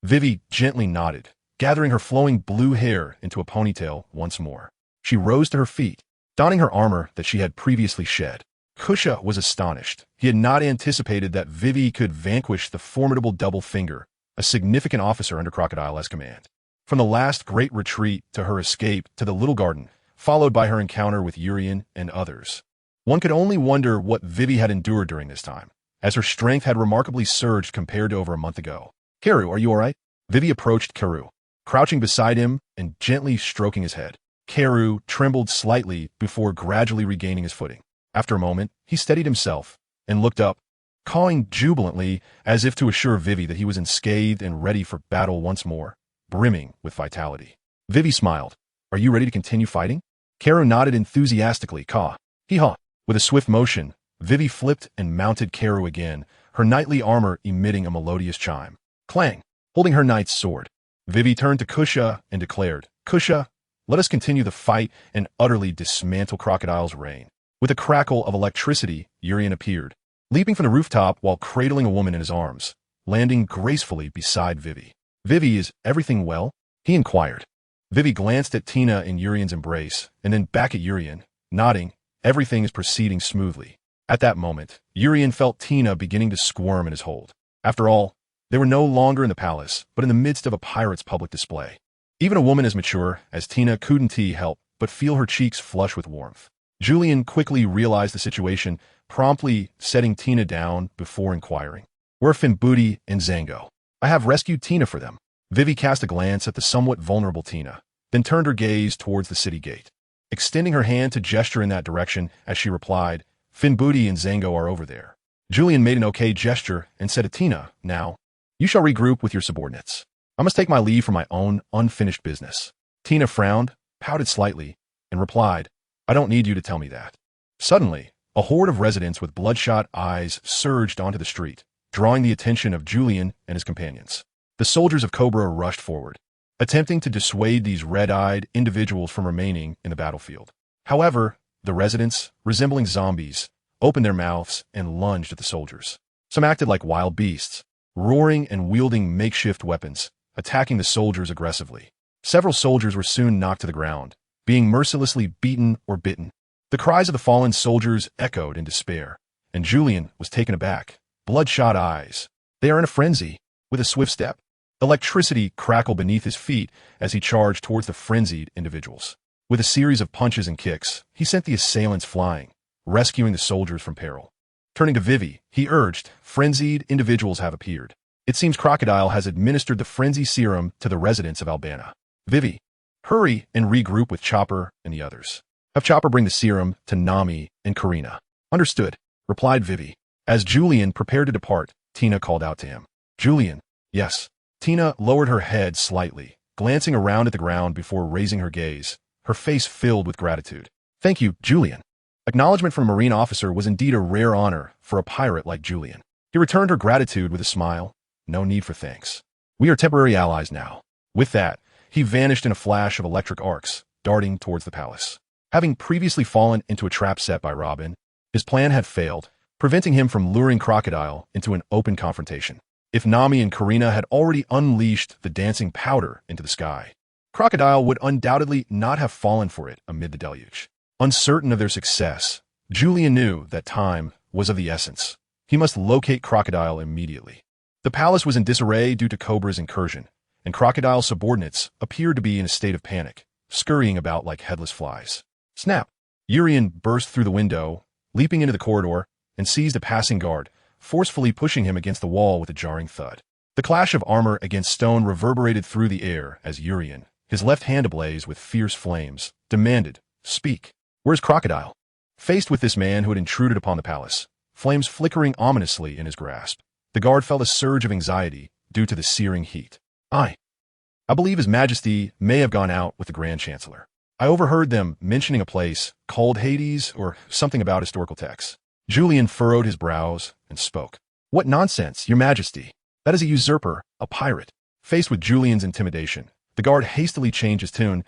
Vivi gently nodded, gathering her flowing blue hair into a ponytail once more. She rose to her feet, donning her armor that she had previously shed. Kosha was astonished. He had not anticipated that Vivi could vanquish the formidable Double Finger, a significant officer under Crocodile's command. From the last great retreat to her escape to the Little Garden, followed by her encounter with Urian and others, one could only wonder what Vivi had endured during this time, as her strength had remarkably surged compared to over a month ago. Karu, are you all right? Vivi approached Karu, crouching beside him and gently stroking his head. Karu trembled slightly before gradually regaining his footing. After a moment, he steadied himself and looked up, cawing jubilantly as if to assure Vivi that he was unscathed and ready for battle once more, brimming with vitality. Vivi smiled. Are you ready to continue fighting? Karu nodded enthusiastically. Hee-haw. With a swift motion, Vivi flipped and mounted Karu again, her knightly armor emitting a melodious chime. Clang! Holding her knight's sword, Vivi turned to Kusha and declared, Kusha, let us continue the fight and utterly dismantle Crocodile's reign. With a crackle of electricity, Urian appeared, leaping from the rooftop while cradling a woman in his arms, landing gracefully beside Vivi. Vivi, is everything well? He inquired. Vivi glanced at Tina in Urian's embrace, and then back at Urian, nodding. Everything is proceeding smoothly. At that moment, Urian felt Tina beginning to squirm in his hold. After all, they were no longer in the palace, but in the midst of a pirate's public display. Even a woman as mature as Tina couldn't help but feel her cheeks flush with warmth. Julian quickly realized the situation, promptly setting Tina down before inquiring, where are Finbooty and Zango? I have rescued Tina for them. Vivi cast a glance at the somewhat vulnerable Tina, then turned her gaze towards the city gate, extending her hand to gesture in that direction as she replied, Finbooty and Zango are over there. Julian made an okay gesture and said to Tina, now, you shall regroup with your subordinates. I must take my leave for my own unfinished business. Tina frowned, pouted slightly, and replied, I don't need you to tell me that. Suddenly, a horde of residents with bloodshot eyes surged onto the street, drawing the attention of Julian and his companions. The soldiers of Cobra rushed forward, attempting to dissuade these red-eyed individuals from remaining in the battlefield. However, the residents, resembling zombies, opened their mouths and lunged at the soldiers. Some acted like wild beasts, roaring and wielding makeshift weapons, attacking the soldiers aggressively. Several soldiers were soon knocked to the ground, being mercilessly beaten or bitten. The cries of the fallen soldiers echoed in despair, and Julian was taken aback, bloodshot eyes. They are in a frenzy. With a swift step, electricity crackled beneath his feet as he charged towards the frenzied individuals. With a series of punches and kicks, he sent the assailants flying, rescuing the soldiers from peril. Turning to Vivi, he urged, frenzied individuals have appeared. It seems Crocodile has administered the frenzy serum to the residents of Albana. Vivi, hurry and regroup with Chopper and the others. Have Chopper bring the serum to Nami and Karina. Understood, replied Vivi. As Julian prepared to depart, Tina called out to him. Julian, yes. Tina lowered her head slightly, glancing around at the ground before raising her gaze, her face filled with gratitude. Thank you, Julian. Acknowledgement from a marine officer was indeed a rare honor for a pirate like Julian. He returned her gratitude with a smile. No need for thanks. We are temporary allies now. With that, he vanished in a flash of electric arcs, darting towards the palace. Having previously fallen into a trap set by Robin, his plan had failed, preventing him from luring Crocodile into an open confrontation. If Nami and Karina had already unleashed the dancing powder into the sky, Crocodile would undoubtedly not have fallen for it amid the deluge. Uncertain of their success, Julian knew that time was of the essence. He must locate Crocodile immediately. The palace was in disarray due to Cobra's incursion, and Crocodile's subordinates appeared to be in a state of panic, scurrying about like headless flies. Snap! Urian burst through the window, leaping into the corridor, and seized a passing guard, forcefully pushing him against the wall with a jarring thud. The clash of armor against stone reverberated through the air as Urian, his left hand ablaze with fierce flames, demanded, "Speak. Where's Crocodile?" Faced with this man who had intruded upon the palace, flames flickering ominously in his grasp, the guard felt a surge of anxiety due to the searing heat. I believe His Majesty may have gone out with the Grand Chancellor. I overheard them mentioning a place called Hades or something about historical texts. Julian furrowed his brows and spoke. What nonsense, Your Majesty. That is a usurper, a pirate. Faced with Julian's intimidation, the guard hastily changed his tune.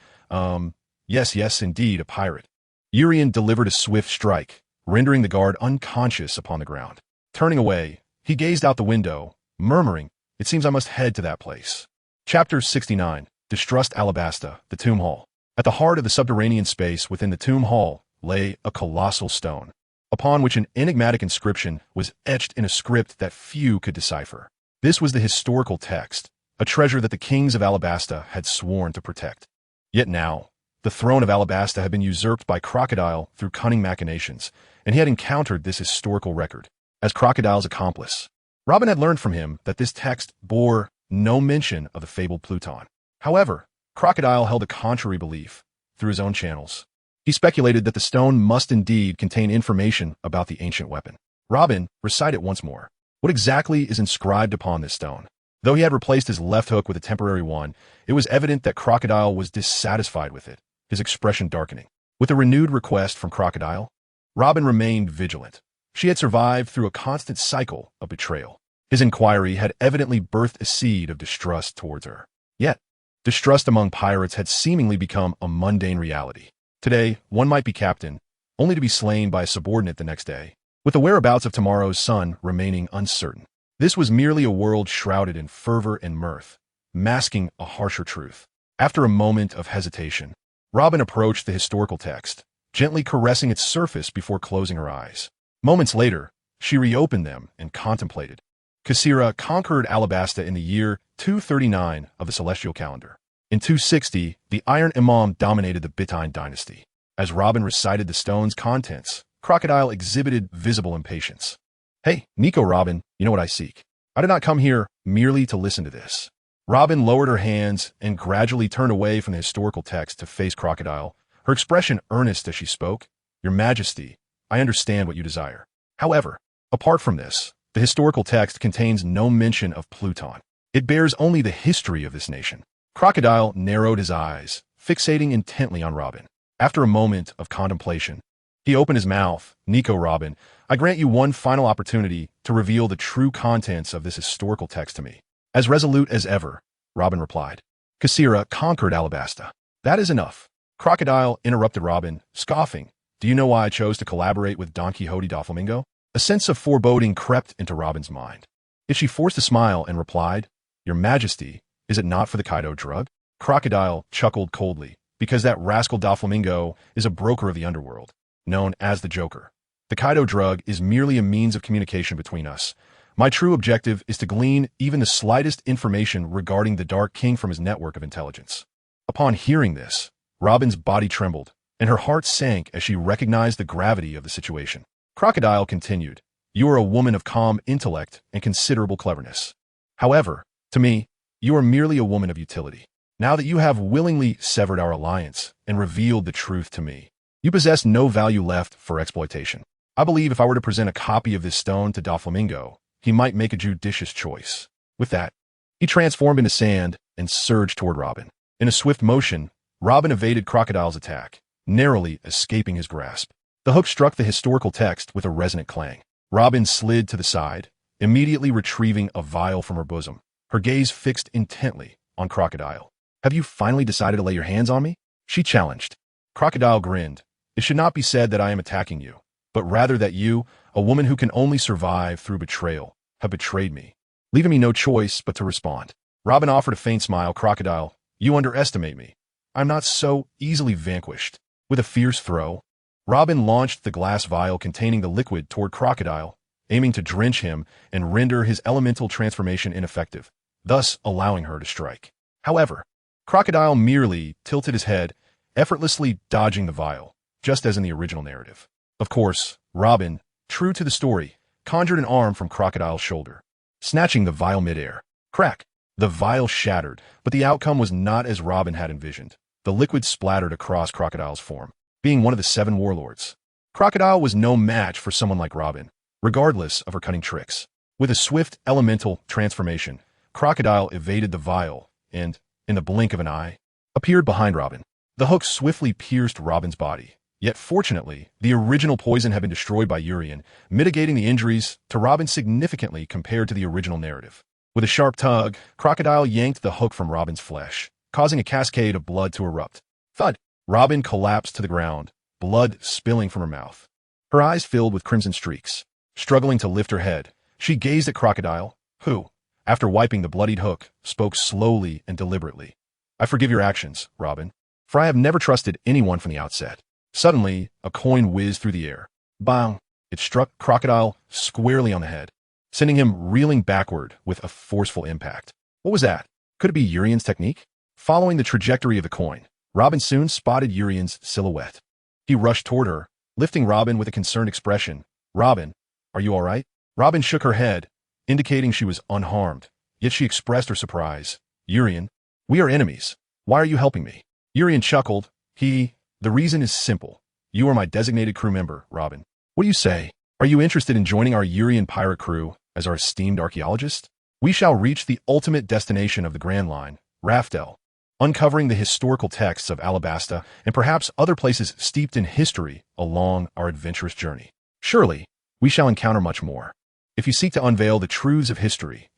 Yes, indeed, a pirate. Urian delivered a swift strike, rendering the guard unconscious upon the ground. Turning away, he gazed out the window, murmuring, "It seems I must head to that place." Chapter 69. Distrust Alabasta, the Tomb Hall. At the heart of the subterranean space within the Tomb Hall lay a colossal stone, upon which an enigmatic inscription was etched in a script that few could decipher. This was the historical text, a treasure that the kings of Alabasta had sworn to protect. Yet now, the throne of Alabasta had been usurped by Crocodile through cunning machinations, and he had encountered this historical record as Crocodile's accomplice. Robin had learned from him that this text bore no mention of the fabled Pluton. However, Crocodile held a contrary belief through his own channels. He speculated that the stone must indeed contain information about the ancient weapon. Robin, recite it once more. What exactly is inscribed upon this stone? Though he had replaced his left hook with a temporary one, it was evident that Crocodile was dissatisfied with it, his expression darkening. With a renewed request from Crocodile, Robin remained vigilant. She had survived through a constant cycle of betrayal. His inquiry had evidently birthed a seed of distrust towards her. Yet, distrust among pirates had seemingly become a mundane reality. Today, one might be captain, only to be slain by a subordinate the next day, with the whereabouts of tomorrow's sun remaining uncertain. This was merely a world shrouded in fervor and mirth, masking a harsher truth. After a moment of hesitation, Robin approached the historical text, gently caressing its surface before closing her eyes. Moments later, she reopened them and contemplated. Kasira conquered Alabasta in the year 239 of the celestial calendar. In 260, the Iron Imam dominated the Bittine dynasty. As Robin recited the stone's contents, Crocodile exhibited visible impatience. Hey, Nico Robin, you know what I seek. I did not come here merely to listen to this. Robin lowered her hands and gradually turned away from the historical text to face Crocodile, her expression earnest as she spoke. Your Majesty, I understand what you desire. However, apart from this, the historical text contains no mention of Pluton. It bears only the history of this nation. Crocodile narrowed his eyes, fixating intently on Robin. After a moment of contemplation, he opened his mouth. Nico Robin, I grant you one final opportunity to reveal the true contents of this historical text to me. As resolute as ever, Robin replied. Kasira conquered Alabasta. That is enough. Crocodile interrupted Robin, scoffing. Do you know why I chose to collaborate with Don Quixote Doflamingo? A sense of foreboding crept into Robin's mind. Yet she forced a smile and replied, Your Majesty, is it not for the Kaido drug? Crocodile chuckled coldly, because that rascal Doflamingo is a broker of the underworld, known as the Joker. The Kaido drug is merely a means of communication between us. My true objective is to glean even the slightest information regarding the Dark King from his network of intelligence. Upon hearing this, Robin's body trembled, and her heart sank as she recognized the gravity of the situation. Crocodile continued, You are a woman of calm intellect and considerable cleverness. However, to me, you are merely a woman of utility. Now that you have willingly severed our alliance and revealed the truth to me, you possess no value left for exploitation. I believe if I were to present a copy of this stone to Doflamingo, he might make a judicious choice. With that, he transformed into sand and surged toward Robin. In a swift motion, Robin evaded Crocodile's attack, narrowly escaping his grasp. The hook struck the historical text with a resonant clang. Robin slid to the side, immediately retrieving a vial from her bosom. her gaze fixed intently on Crocodile. "Have you finally decided to lay your hands on me?" she challenged. Crocodile grinned. "It should not be said that I am attacking you, but rather that you, a woman who can only survive through betrayal, have betrayed me," leaving me no choice but to respond. Robin offered a faint smile. "Crocodile, you underestimate me. I'm not so easily vanquished." With a fierce throw, Robin launched the glass vial containing the liquid toward Crocodile, aiming to drench him and render his elemental transformation ineffective, thus allowing her to strike. However, Crocodile merely tilted his head, effortlessly dodging the vial, just as in the original narrative. Of course, Robin, true to the story, conjured an arm from Crocodile's shoulder, snatching the vial midair. Crack! The vial shattered, but the outcome was not as Robin had envisioned. The liquid splattered across Crocodile's form, being one of the 7 warlords. Crocodile was no match for someone like Robin, regardless of her cunning tricks. With a swift elemental transformation, Crocodile evaded the vial and, in the blink of an eye, appeared behind Robin. The hook swiftly pierced Robin's body. Yet fortunately, the original poison had been destroyed by Urian, mitigating the injuries to Robin significantly compared to the original narrative. With a sharp tug, Crocodile yanked the hook from Robin's flesh, causing a cascade of blood to erupt. Thud! Robin collapsed to the ground, blood spilling from her mouth. Her eyes filled with crimson streaks. Struggling to lift her head, she gazed at Crocodile, who, after wiping the bloodied hook, spoke slowly and deliberately. "I forgive your actions, Robin, for I have never trusted anyone from the outset." Suddenly, a coin whizzed through the air. Bang! It struck Crocodile squarely on the head, sending him reeling backward with a forceful impact. What was that? Could it be Urian's technique? Following the trajectory of the coin, Robin soon spotted Urian's silhouette. He rushed toward her, lifting Robin with a concerned expression. "Robin, are you all right?" Robin shook her head, indicating she was unharmed, yet she expressed her surprise. "Urian, we are enemies. Why are you helping me?" Urian chuckled. The reason is simple. You are my designated crew member, Robin. What do you say? Are you interested in joining our Urian pirate crew as our esteemed archaeologist? We shall reach the ultimate destination of the Grand Line, Raftel, uncovering the historical texts of Alabasta and perhaps other places steeped in history along our adventurous journey. Surely, we shall encounter much more. If you seek to unveil the truths of history,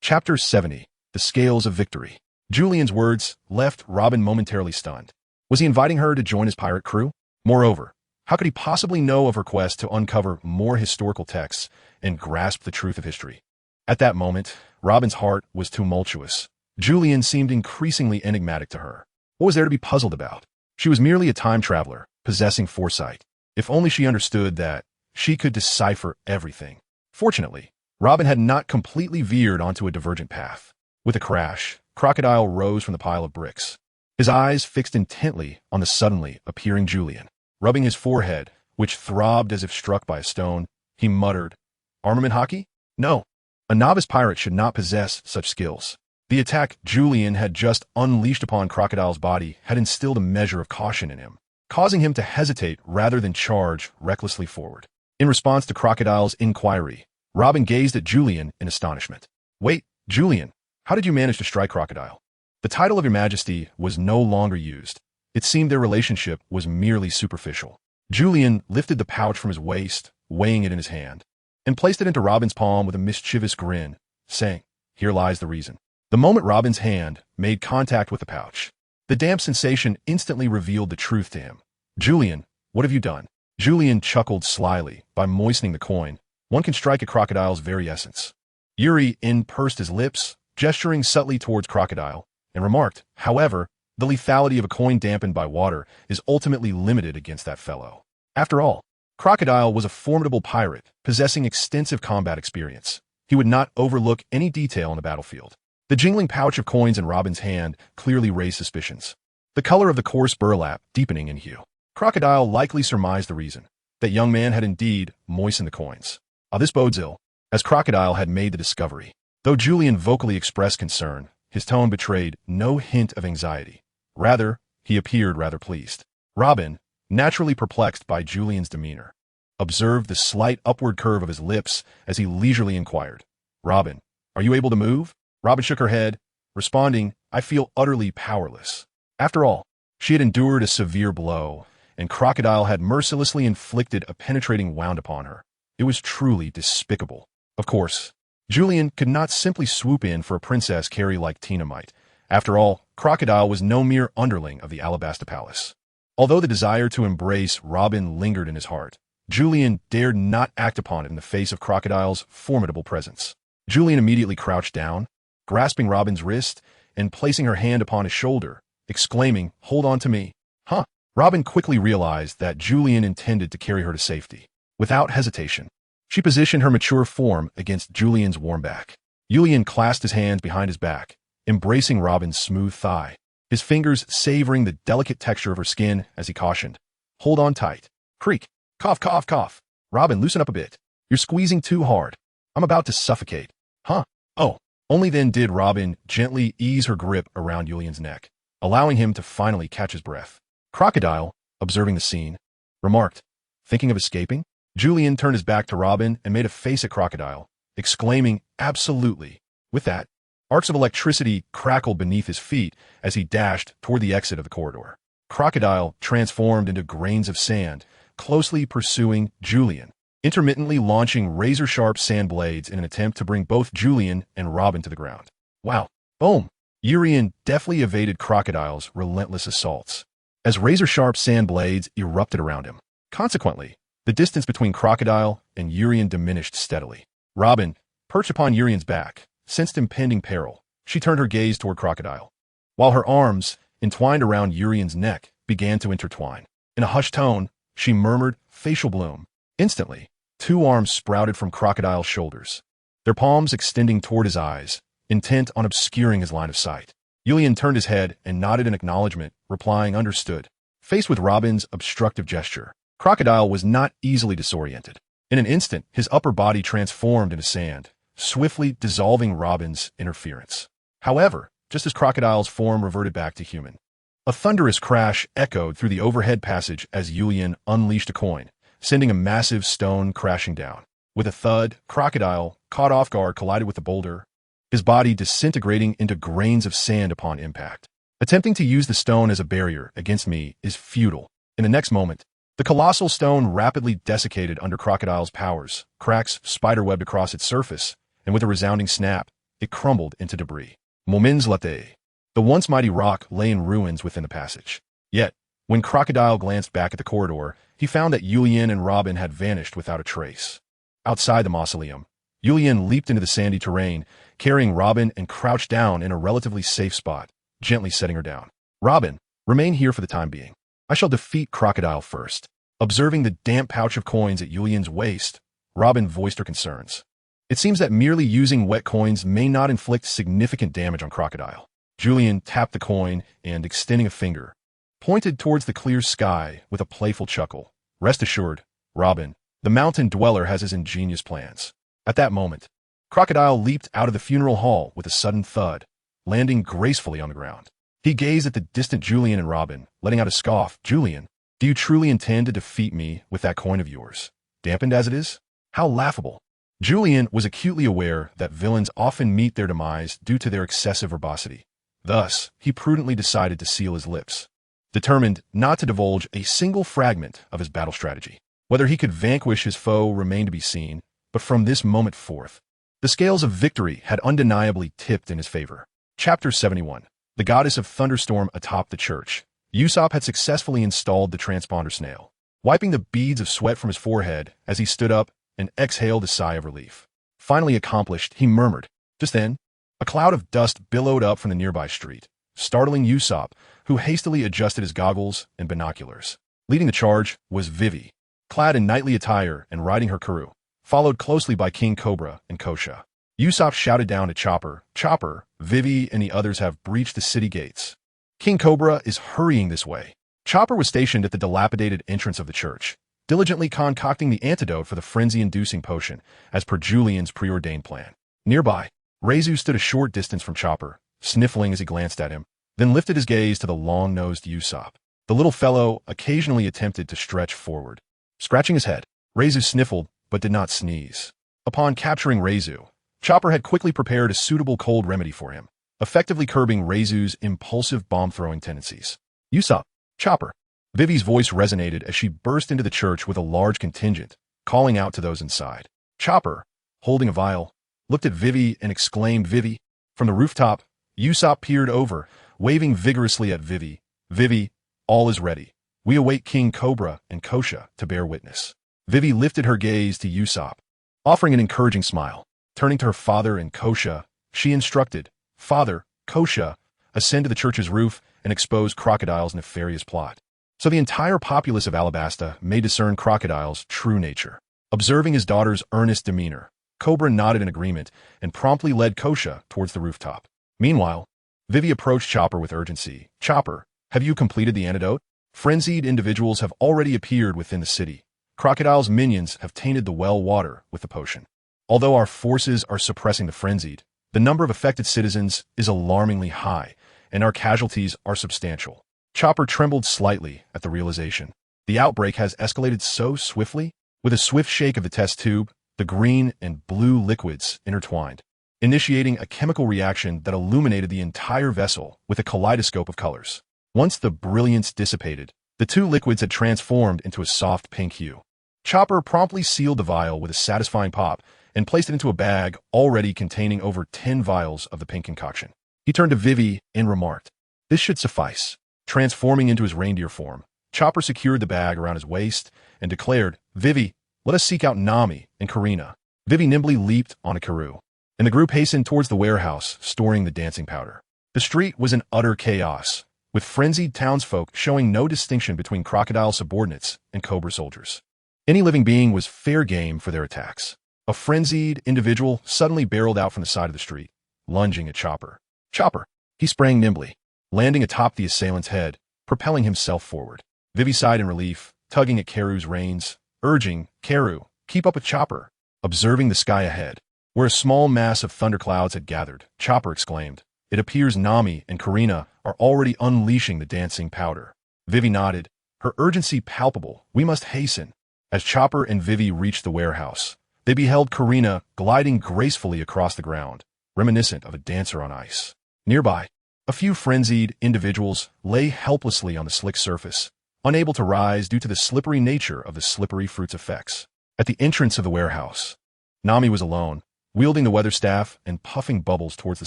Chapter 70, The Scales of Victory. Julian's words left Robin momentarily stunned. Was he inviting her to join his pirate crew? Moreover, how could he possibly know of her quest to uncover more historical texts and grasp the truth of history? At that moment, Robin's heart was tumultuous. Julian seemed increasingly enigmatic to her. What was there to be puzzled about? She was merely a time traveler, possessing foresight. If only she understood that, she could decipher everything. Fortunately, Robin had not completely veered onto a divergent path. With a crash, Crocodile rose from the pile of bricks, his eyes fixed intently on the suddenly appearing Julian. Rubbing his forehead, which throbbed as if struck by a stone, he muttered, "Armament hockey? No. A novice pirate should not possess such skills." The attack Julian had just unleashed upon Crocodile's body had instilled a measure of caution in him, causing him to hesitate rather than charge recklessly forward. In response to Crocodile's inquiry, Robin gazed at Julian in astonishment. "Wait, Julian, how did you manage to strike Crocodile?" The title of Your Majesty was no longer used. It seemed their relationship was merely superficial. Julian lifted the pouch from his waist, weighing it in his hand, and placed it into Robin's palm with a mischievous grin, saying, "Here lies the reason." The moment Robin's hand made contact with the pouch, the damp sensation instantly revealed the truth to him. "Julian, what have you done?" Julian chuckled slyly by moistening the coin. One can strike a crocodile's very essence. Urian pursed his lips, gesturing subtly towards Crocodile, and remarked, "However, the lethality of a coin dampened by water is ultimately limited against that fellow." After all, Crocodile was a formidable pirate, possessing extensive combat experience. He would not overlook any detail on the battlefield. The jingling pouch of coins in Robin's hand clearly raised suspicions, the color of the coarse burlap deepening in hue. Crocodile likely surmised the reason. That young man had indeed moistened the coins. This bodes ill, as Crocodile had made the discovery. Though Julian vocally expressed concern, his tone betrayed no hint of anxiety. Rather, he appeared rather pleased. Robin, naturally perplexed by Julian's demeanor, observed the slight upward curve of his lips as he leisurely inquired, "Robin, are you able to move?" Robin shook her head, responding, "I feel utterly powerless." After all, she had endured a severe blow, and Crocodile had mercilessly inflicted a penetrating wound upon her. It was truly despicable. Of course, Julian could not simply swoop in for a princess carry like Tina might. After all, Crocodile was no mere underling of the Alabasta Palace. Although the desire to embrace Robin lingered in his heart, Julian dared not act upon it in the face of Crocodile's formidable presence. Julian immediately crouched down, grasping Robin's wrist and placing her hand upon his shoulder, exclaiming, "Hold on to me." Huh? Robin quickly realized that Julian intended to carry her to safety. Without hesitation, she positioned her mature form against Julian's warm back. Julian clasped his hands behind his back, embracing Robin's smooth thigh, his fingers savoring the delicate texture of her skin as he cautioned, "Hold on tight." Creak. Cough, cough, cough. "Robin, loosen up a bit. You're squeezing too hard. I'm about to suffocate." Huh? Oh. Only then did Robin gently ease her grip around Julian's neck, allowing him to finally catch his breath. Crocodile, observing the scene, remarked, "Thinking of escaping?" Julian turned his back to Robin and made a face at Crocodile, exclaiming, "Absolutely." With that, arcs of electricity crackled beneath his feet as he dashed toward the exit of the corridor. Crocodile transformed into grains of sand, closely pursuing Julian, intermittently launching razor-sharp sand blades in an attempt to bring both Julian and Robin to the ground. Wow. Boom. Urian deftly evaded Crocodile's relentless assaults, as razor-sharp sand blades erupted around him. Consequently, the distance between Crocodile and Urian diminished steadily. Robin, perched upon Urian's back, sensed impending peril. She turned her gaze toward Crocodile, while her arms, entwined around Urian's neck, began to intertwine. In a hushed tone, she murmured, "Facial bloom." Instantly, two arms sprouted from Crocodile's shoulders, their palms extending toward his eyes, intent on obscuring his line of sight. Julian turned his head and nodded in acknowledgement, replying, "Understood." Faced with Robin's obstructive gesture, Crocodile was not easily disoriented. In an instant, his upper body transformed into sand, swiftly dissolving Robin's interference. However, just as Crocodile's form reverted back to human, a thunderous crash echoed through the overhead passage as Julian unleashed a coin, sending a massive stone crashing down. With a thud, Crocodile, caught off guard, collided with the boulder, his body disintegrating into grains of sand upon impact. Attempting to use the stone as a barrier against me is futile. In the next moment, the colossal stone rapidly desiccated under Crocodile's powers, cracks spiderwebbed across its surface, and with a resounding snap, it crumbled into debris. Moments later, the once mighty rock lay in ruins within the passage. Yet, when Crocodile glanced back at the corridor, he found that Julian and Robin had vanished without a trace. Outside the mausoleum, Julian leaped into the sandy terrain, carrying Robin and crouched down in a relatively safe spot, gently setting her down. "Robin, remain here for the time being. I shall defeat Crocodile first." Observing the damp pouch of coins at Julian's waist, Robin voiced her concerns. It seems that merely using wet coins may not inflict significant damage on Crocodile. Julian tapped the coin and, extending a finger, pointed towards the clear sky with a playful chuckle. "Rest assured, Robin, the mountain dweller has his ingenious plans." At that moment, Crocodile leaped out of the funeral hall with a sudden thud, landing gracefully on the ground. He gazed at the distant Julian and Robin, letting out a scoff. "Julian, do you truly intend to defeat me with that coin of yours, dampened as it is? How laughable." Julian was acutely aware that villains often meet their demise due to their excessive verbosity. Thus, he prudently decided to seal his lips, determined not to divulge a single fragment of his battle strategy. Whether he could vanquish his foe remained to be seen, but from this moment forth, the scales of victory had undeniably tipped in his favor. Chapter 71. The Goddess of Thunderstorm atop the church. Usopp had successfully installed the transponder snail, wiping the beads of sweat from his forehead as he stood up and exhaled a sigh of relief. Finally accomplished, he murmured. Just then, a cloud of dust billowed up from the nearby street, startling Usopp, who hastily adjusted his goggles and binoculars. Leading the charge was Vivi, clad in knightly attire and riding her Kuru, followed closely by King Cobra and Kosha. Usopp shouted down to Chopper, "Chopper, Vivi and the others have breached the city gates. King Cobra is hurrying this way." Chopper was stationed at the dilapidated entrance of the church, diligently concocting the antidote for the frenzy-inducing potion, as per Julian's preordained plan. Nearby, Reizu stood a short distance from Chopper, sniffling as he glanced at him, then lifted his gaze to the long-nosed Usopp. The little fellow occasionally attempted to stretch forward. Scratching his head, Reizu sniffled, but did not sneeze. Upon capturing Reizu, Chopper had quickly prepared a suitable cold remedy for him, effectively curbing Reizu's impulsive bomb-throwing tendencies. "Usopp, Chopper." Vivi's voice resonated as she burst into the church with a large contingent, calling out to those inside. Chopper, holding a vial, looked at Vivi and exclaimed, "Vivi!" From the rooftop, Usopp peered over, waving vigorously at Vivi. "Vivi, all is ready. We await King Cobra and Kosha to bear witness." Vivi lifted her gaze to Usopp, offering an encouraging smile. Turning to her father and Kosha, she instructed, "Father, Kosha, ascend to the church's roof and expose Crocodile's nefarious plot." So the entire populace of Alabasta may discern Crocodile's true nature. Observing his daughter's earnest demeanor, Cobra nodded in agreement and promptly led Kosha towards the rooftop. Meanwhile, Vivi approached Chopper with urgency. "Chopper, have you completed the antidote? Frenzied individuals have already appeared within the city. Crocodile's minions have tainted the well water with the potion. Although our forces are suppressing the frenzied, the number of affected citizens is alarmingly high, and our casualties are substantial." Chopper trembled slightly at the realization. The outbreak has escalated so swiftly. With a swift shake of the test tube, the green and blue liquids intertwined, initiating a chemical reaction that illuminated the entire vessel with a kaleidoscope of colors. Once the brilliance dissipated, the two liquids had transformed into a soft pink hue. Chopper promptly sealed the vial with a satisfying pop and placed it into a bag already containing over 10 vials of the pink concoction. He turned to Vivi and remarked, "This should suffice." Transforming into his reindeer form, Chopper secured the bag around his waist and declared, "Vivi, let us seek out Nami and Karina." Vivi nimbly leaped on a karoo, and the group hastened towards the warehouse, storing the dancing powder. The street was in utter chaos, with frenzied townsfolk showing no distinction between Crocodile subordinates and Cobra soldiers. Any living being was fair game for their attacks. A frenzied individual suddenly barreled out from the side of the street, lunging at Chopper. "Chopper!" He sprang nimbly, landing atop the assailant's head, propelling himself forward. Vivi sighed in relief, tugging at Karu's reins, urging, "Karu, keep up with Chopper." Observing the sky ahead, where a small mass of thunderclouds had gathered, Chopper exclaimed, "It appears Nami and Karina are already unleashing the dancing powder." Vivi nodded, her urgency palpable. "We must hasten." As Chopper and Vivi reached the warehouse, they beheld Karina gliding gracefully across the ground, reminiscent of a dancer on ice. Nearby, a few frenzied individuals lay helplessly on the slick surface, unable to rise due to the slippery nature of the slippery fruit's effects. At the entrance of the warehouse, Nami was alone, wielding the weather staff and puffing bubbles towards the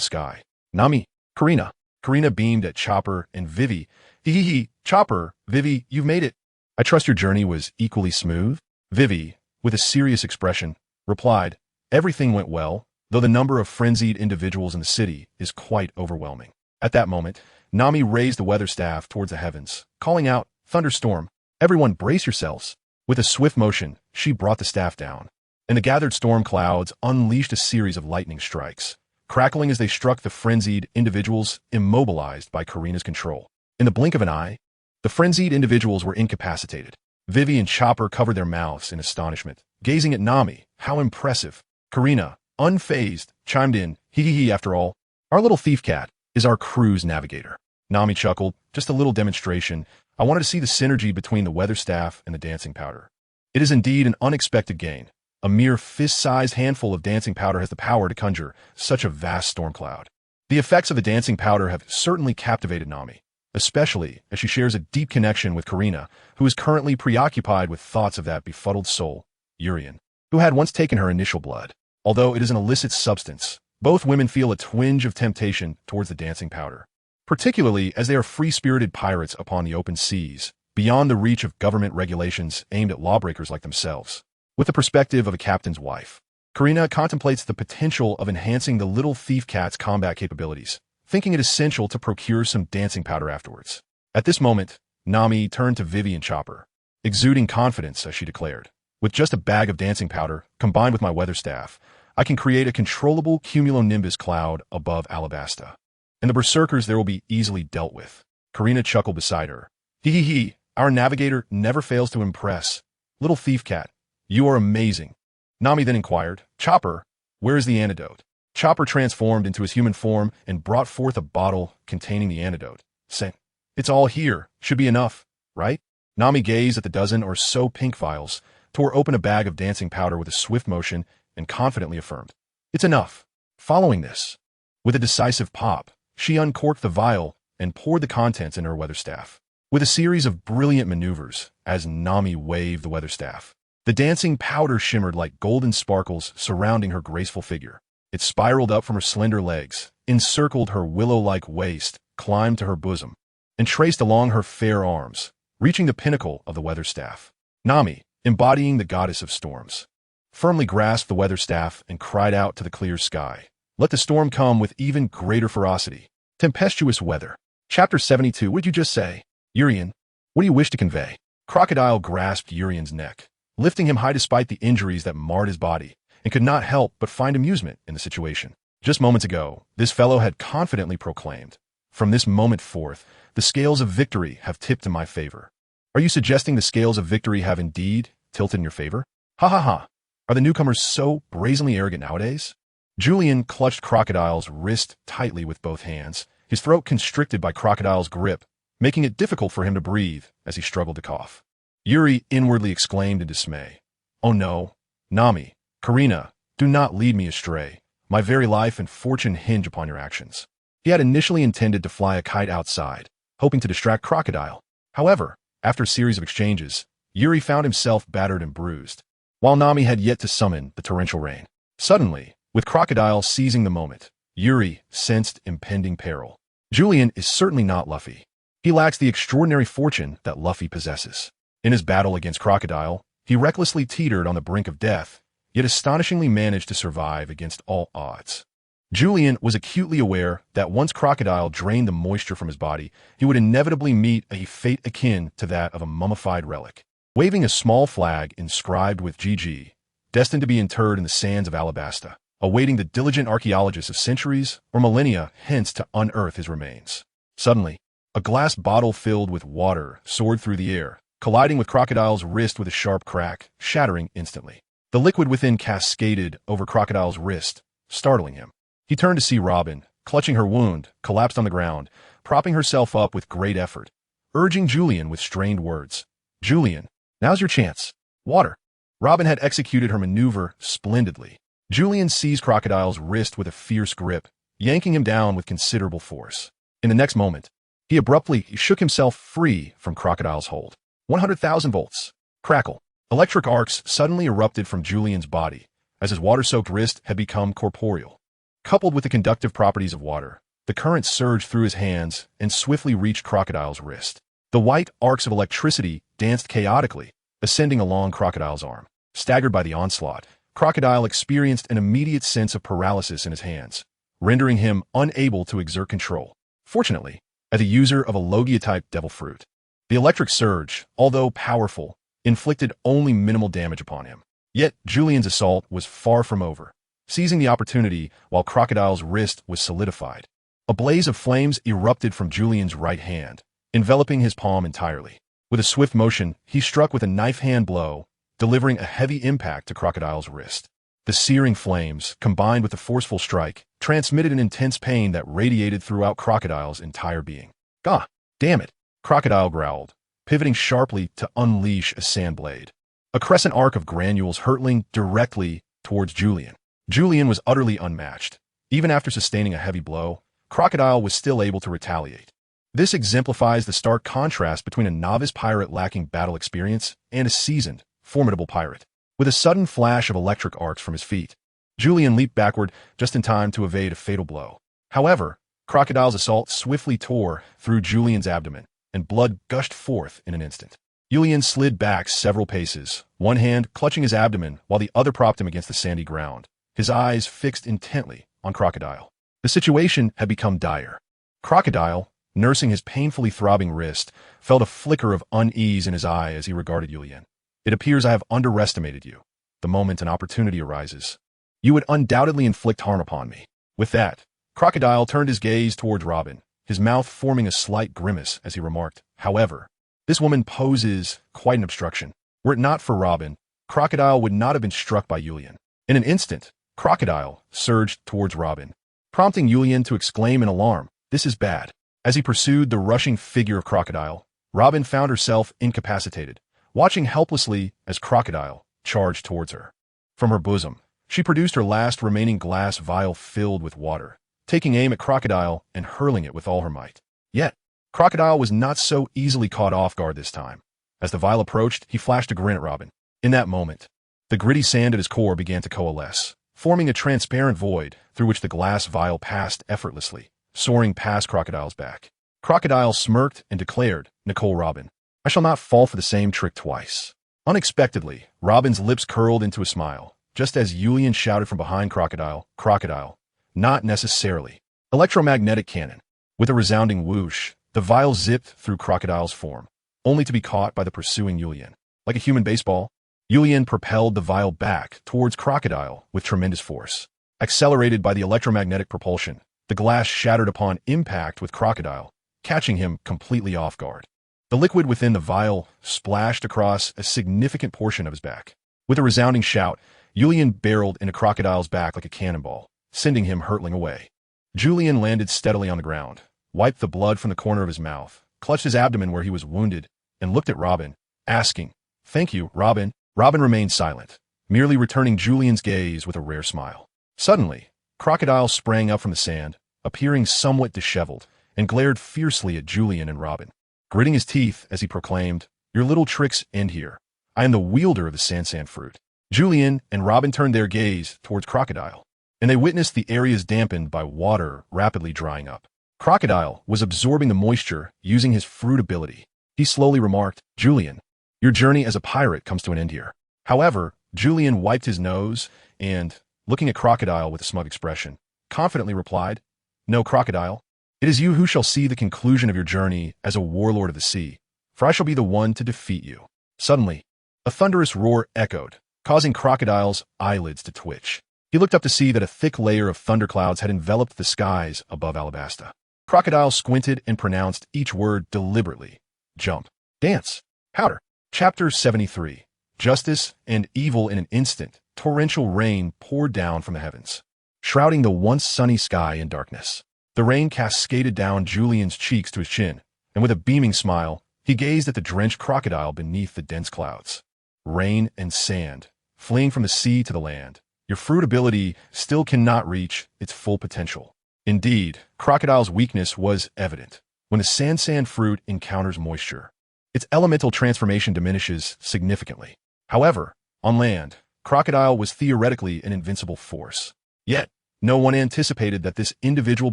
sky. "Nami, Karina." Karina beamed at Chopper and Vivi. "Hee, Chopper, Vivi, you've made it. I trust your journey was equally smooth?" Vivi, with a serious expression, replied, "Everything went well, though the number of frenzied individuals in the city is quite overwhelming." At that moment, Nami raised the weather staff towards the heavens, calling out, "Thunderstorm, everyone brace yourselves." With a swift motion, she brought the staff down, and the gathered storm clouds unleashed a series of lightning strikes, crackling as they struck the frenzied individuals immobilized by Karina's control. In the blink of an eye, the frenzied individuals were incapacitated. Vivi and Chopper covered their mouths in astonishment, gazing at Nami. "How impressive." Karina, unfazed, chimed in, "Hee, after all, our little thief cat is our crew's navigator." Nami chuckled, "Just a little demonstration. I wanted to see the synergy between the weather staff and the dancing powder. It is indeed an unexpected gain. A mere fist-sized handful of dancing powder has the power to conjure such a vast storm cloud." The effects of the dancing powder have certainly captivated Nami, especially as she shares a deep connection with Karina, who is currently preoccupied with thoughts of that befuddled soul, Urian, who had once taken her initial blood. Although it is an illicit substance, both women feel a twinge of temptation towards the dancing powder, particularly as they are free-spirited pirates upon the open seas, beyond the reach of government regulations aimed at lawbreakers like themselves. With the perspective of a captain's wife, Karina contemplates the potential of enhancing the little thief cat's combat capabilities, thinking it essential to procure some dancing powder afterwards. At this moment, Nami turned to Vivi and Chopper, exuding confidence as she declared, "With just a bag of dancing powder, combined with my weather staff, I can create a controllable cumulonimbus cloud above Alabasta, and the berserkers there will be easily dealt with." Karina chuckled beside her. "Hee, our navigator never fails to impress. Little thief cat, you are amazing." Nami then inquired, "Chopper, where is the antidote?" Chopper transformed into his human form and brought forth a bottle containing the antidote, saying, "It's all here, should be enough, right?" Nami gazed at the dozen or so pink vials, tore open a bag of dancing powder with a swift motion, and confidently affirmed, "It's enough." Following this, with a decisive pop, she uncorked the vial and poured the contents in her weather staff. With a series of brilliant maneuvers, as Nami waved the weather staff, the dancing powder shimmered like golden sparkles surrounding her graceful figure. It spiraled up from her slender legs, encircled her willow-like waist, climbed to her bosom, and traced along her fair arms, reaching the pinnacle of the weather staff. Nami, embodying the goddess of storms, firmly grasped the weather staff and cried out to the clear sky. Let the storm come with even greater ferocity. Tempestuous weather. Chapter 72. What did you just say? Urien, what do you wish to convey? Crocodile grasped Urien's neck, lifting him high despite the injuries that marred his body, and could not help but find amusement in the situation. Just moments ago, this fellow had confidently proclaimed, "From this moment forth, the scales of victory have tipped in my favor." Are you suggesting the scales of victory have indeed tilted in your favor? Ha ha ha. Are the newcomers so brazenly arrogant nowadays? Julian clutched Crocodile's wrist tightly with both hands, his throat constricted by Crocodile's grip, making it difficult for him to breathe as he struggled to cough. Yuri inwardly exclaimed in dismay. Oh no, Nami, Karina, do not lead me astray. My very life and fortune hinge upon your actions. He had initially intended to fly a kite outside, hoping to distract Crocodile. However, after a series of exchanges, Yuri found himself battered and bruised, while Nami had yet to summon the torrential rain. Suddenly, with Crocodile seizing the moment, Yuri sensed impending peril. Julian is certainly not Luffy. He lacks the extraordinary fortune that Luffy possesses. In his battle against Crocodile, he recklessly teetered on the brink of death, yet astonishingly managed to survive against all odds. Julian was acutely aware that once Crocodile drained the moisture from his body, he would inevitably meet a fate akin to that of a mummified relic. Waving a small flag inscribed with GG, destined to be interred in the sands of Alabasta, awaiting the diligent archaeologists of centuries or millennia hence to unearth his remains. Suddenly, a glass bottle filled with water soared through the air, colliding with Crocodile's wrist with a sharp crack, shattering instantly. The liquid within cascaded over Crocodile's wrist, startling him. He turned to see Robin, clutching her wound, collapsed on the ground, propping herself up with great effort, urging Julian with strained words. Julian, now's your chance. Water. Robin had executed her maneuver splendidly. Julian seized Crocodile's wrist with a fierce grip, yanking him down with considerable force. In the next moment, he abruptly shook himself free from Crocodile's hold. 100,000 volts. Crackle. Electric arcs suddenly erupted from Julian's body, as his water-soaked wrist had become corporeal. Coupled with the conductive properties of water, the current surged through his hands and swiftly reached Crocodile's wrist. The white arcs of electricity danced chaotically, ascending along Crocodile's arm. Staggered by the onslaught, Crocodile experienced an immediate sense of paralysis in his hands, rendering him unable to exert control. Fortunately, as a user of a Logia-type devil fruit, the electric surge, although powerful, inflicted only minimal damage upon him. Yet Julian's assault was far from over. Seizing the opportunity while Crocodile's wrist was solidified, a blaze of flames erupted from Julian's right hand, enveloping his palm entirely. With a swift motion, he struck with a knife-hand blow, delivering a heavy impact to Crocodile's wrist. The searing flames, combined with the forceful strike, transmitted an intense pain that radiated throughout Crocodile's entire being. "God damn it!" Crocodile growled, pivoting sharply to unleash a sand blade. A crescent arc of granules hurtling directly towards Julian. Julian was utterly unmatched. Even after sustaining a heavy blow, Crocodile was still able to retaliate. This exemplifies the stark contrast between a novice pirate lacking battle experience and a seasoned, formidable pirate. With a sudden flash of electric arcs from his feet, Julian leaped backward just in time to evade a fatal blow. However, Crocodile's assault swiftly tore through Julian's abdomen, and blood gushed forth in an instant. Julian slid back several paces, one hand clutching his abdomen while the other propped him against the sandy ground, his eyes fixed intently on Crocodile. The situation had become dire. Crocodile, nursing his painfully throbbing wrist, felt a flicker of unease in his eye as he regarded Julian. "It appears I have underestimated you. The moment an opportunity arises, you would undoubtedly inflict harm upon me." With that, Crocodile turned his gaze towards Robin, his mouth forming a slight grimace as he remarked, "However, this woman poses quite an obstruction. Were it not for Robin, Crocodile would not have been struck by Julian." In an instant, Crocodile surged towards Robin, prompting Julian to exclaim in alarm, "This is bad." As he pursued the rushing figure of Crocodile, Robin found herself incapacitated, watching helplessly as Crocodile charged towards her. From her bosom, she produced her last remaining glass vial filled with water, taking aim at Crocodile and hurling it with all her might. Yet, Crocodile was not so easily caught off guard this time. As the vial approached, he flashed a grin at Robin. In that moment, the gritty sand at his core began to coalesce, forming a transparent void through which the glass vial passed effortlessly, soaring past Crocodile's back. Crocodile smirked and declared, "Nicole Robin, I shall not fall for the same trick twice." Unexpectedly, Robin's lips curled into a smile, just as Julian shouted from behind Crocodile, "Crocodile, not necessarily." Electromagnetic cannon. With a resounding whoosh, the vial zipped through Crocodile's form, only to be caught by the pursuing Julian. Like a human baseball, Julian propelled the vial back towards Crocodile with tremendous force. Accelerated by the electromagnetic propulsion, the glass shattered upon impact with Crocodile, catching him completely off guard. The liquid within the vial splashed across a significant portion of his back. With a resounding shout, Julian barreled into Crocodile's back like a cannonball, sending him hurtling away. Julian landed steadily on the ground, wiped the blood from the corner of his mouth, clutched his abdomen where he was wounded, and looked at Robin, asking, "Thank you, Robin." Robin remained silent, merely returning Julian's gaze with a rare smile. Suddenly, Crocodile sprang up from the sand, appearing somewhat disheveled, and glared fiercely at Julian and Robin, gritting his teeth as he proclaimed, "Your little tricks end here. I am the wielder of the Sansan fruit." Julian and Robin turned their gaze towards Crocodile, and they witnessed the areas dampened by water rapidly drying up. Crocodile was absorbing the moisture using his fruit ability. He slowly remarked, "Julian, your journey as a pirate comes to an end here." However, Julian wiped his nose and, looking at Crocodile with a smug expression, confidently replied, "No, Crocodile, it is you who shall see the conclusion of your journey as a warlord of the sea, for I shall be the one to defeat you." Suddenly, a thunderous roar echoed, causing Crocodile's eyelids to twitch. He looked up to see that a thick layer of thunderclouds had enveloped the skies above Alabasta. Crocodile squinted and pronounced each word deliberately. "Jump. Dance. Powder." Chapter 73. Justice and evil in an instant, torrential rain poured down from the heavens, shrouding the once sunny sky in darkness. The rain cascaded down Julian's cheeks to his chin, and with a beaming smile, he gazed at the drenched Crocodile beneath the dense clouds. Rain and sand, fleeing from the sea to the land. Your fruit ability still cannot reach its full potential. Indeed, Crocodile's weakness was evident. When the Sansan fruit encounters moisture, its elemental transformation diminishes significantly. However, on land, Crocodile was theoretically an invincible force. Yet, no one anticipated that this individual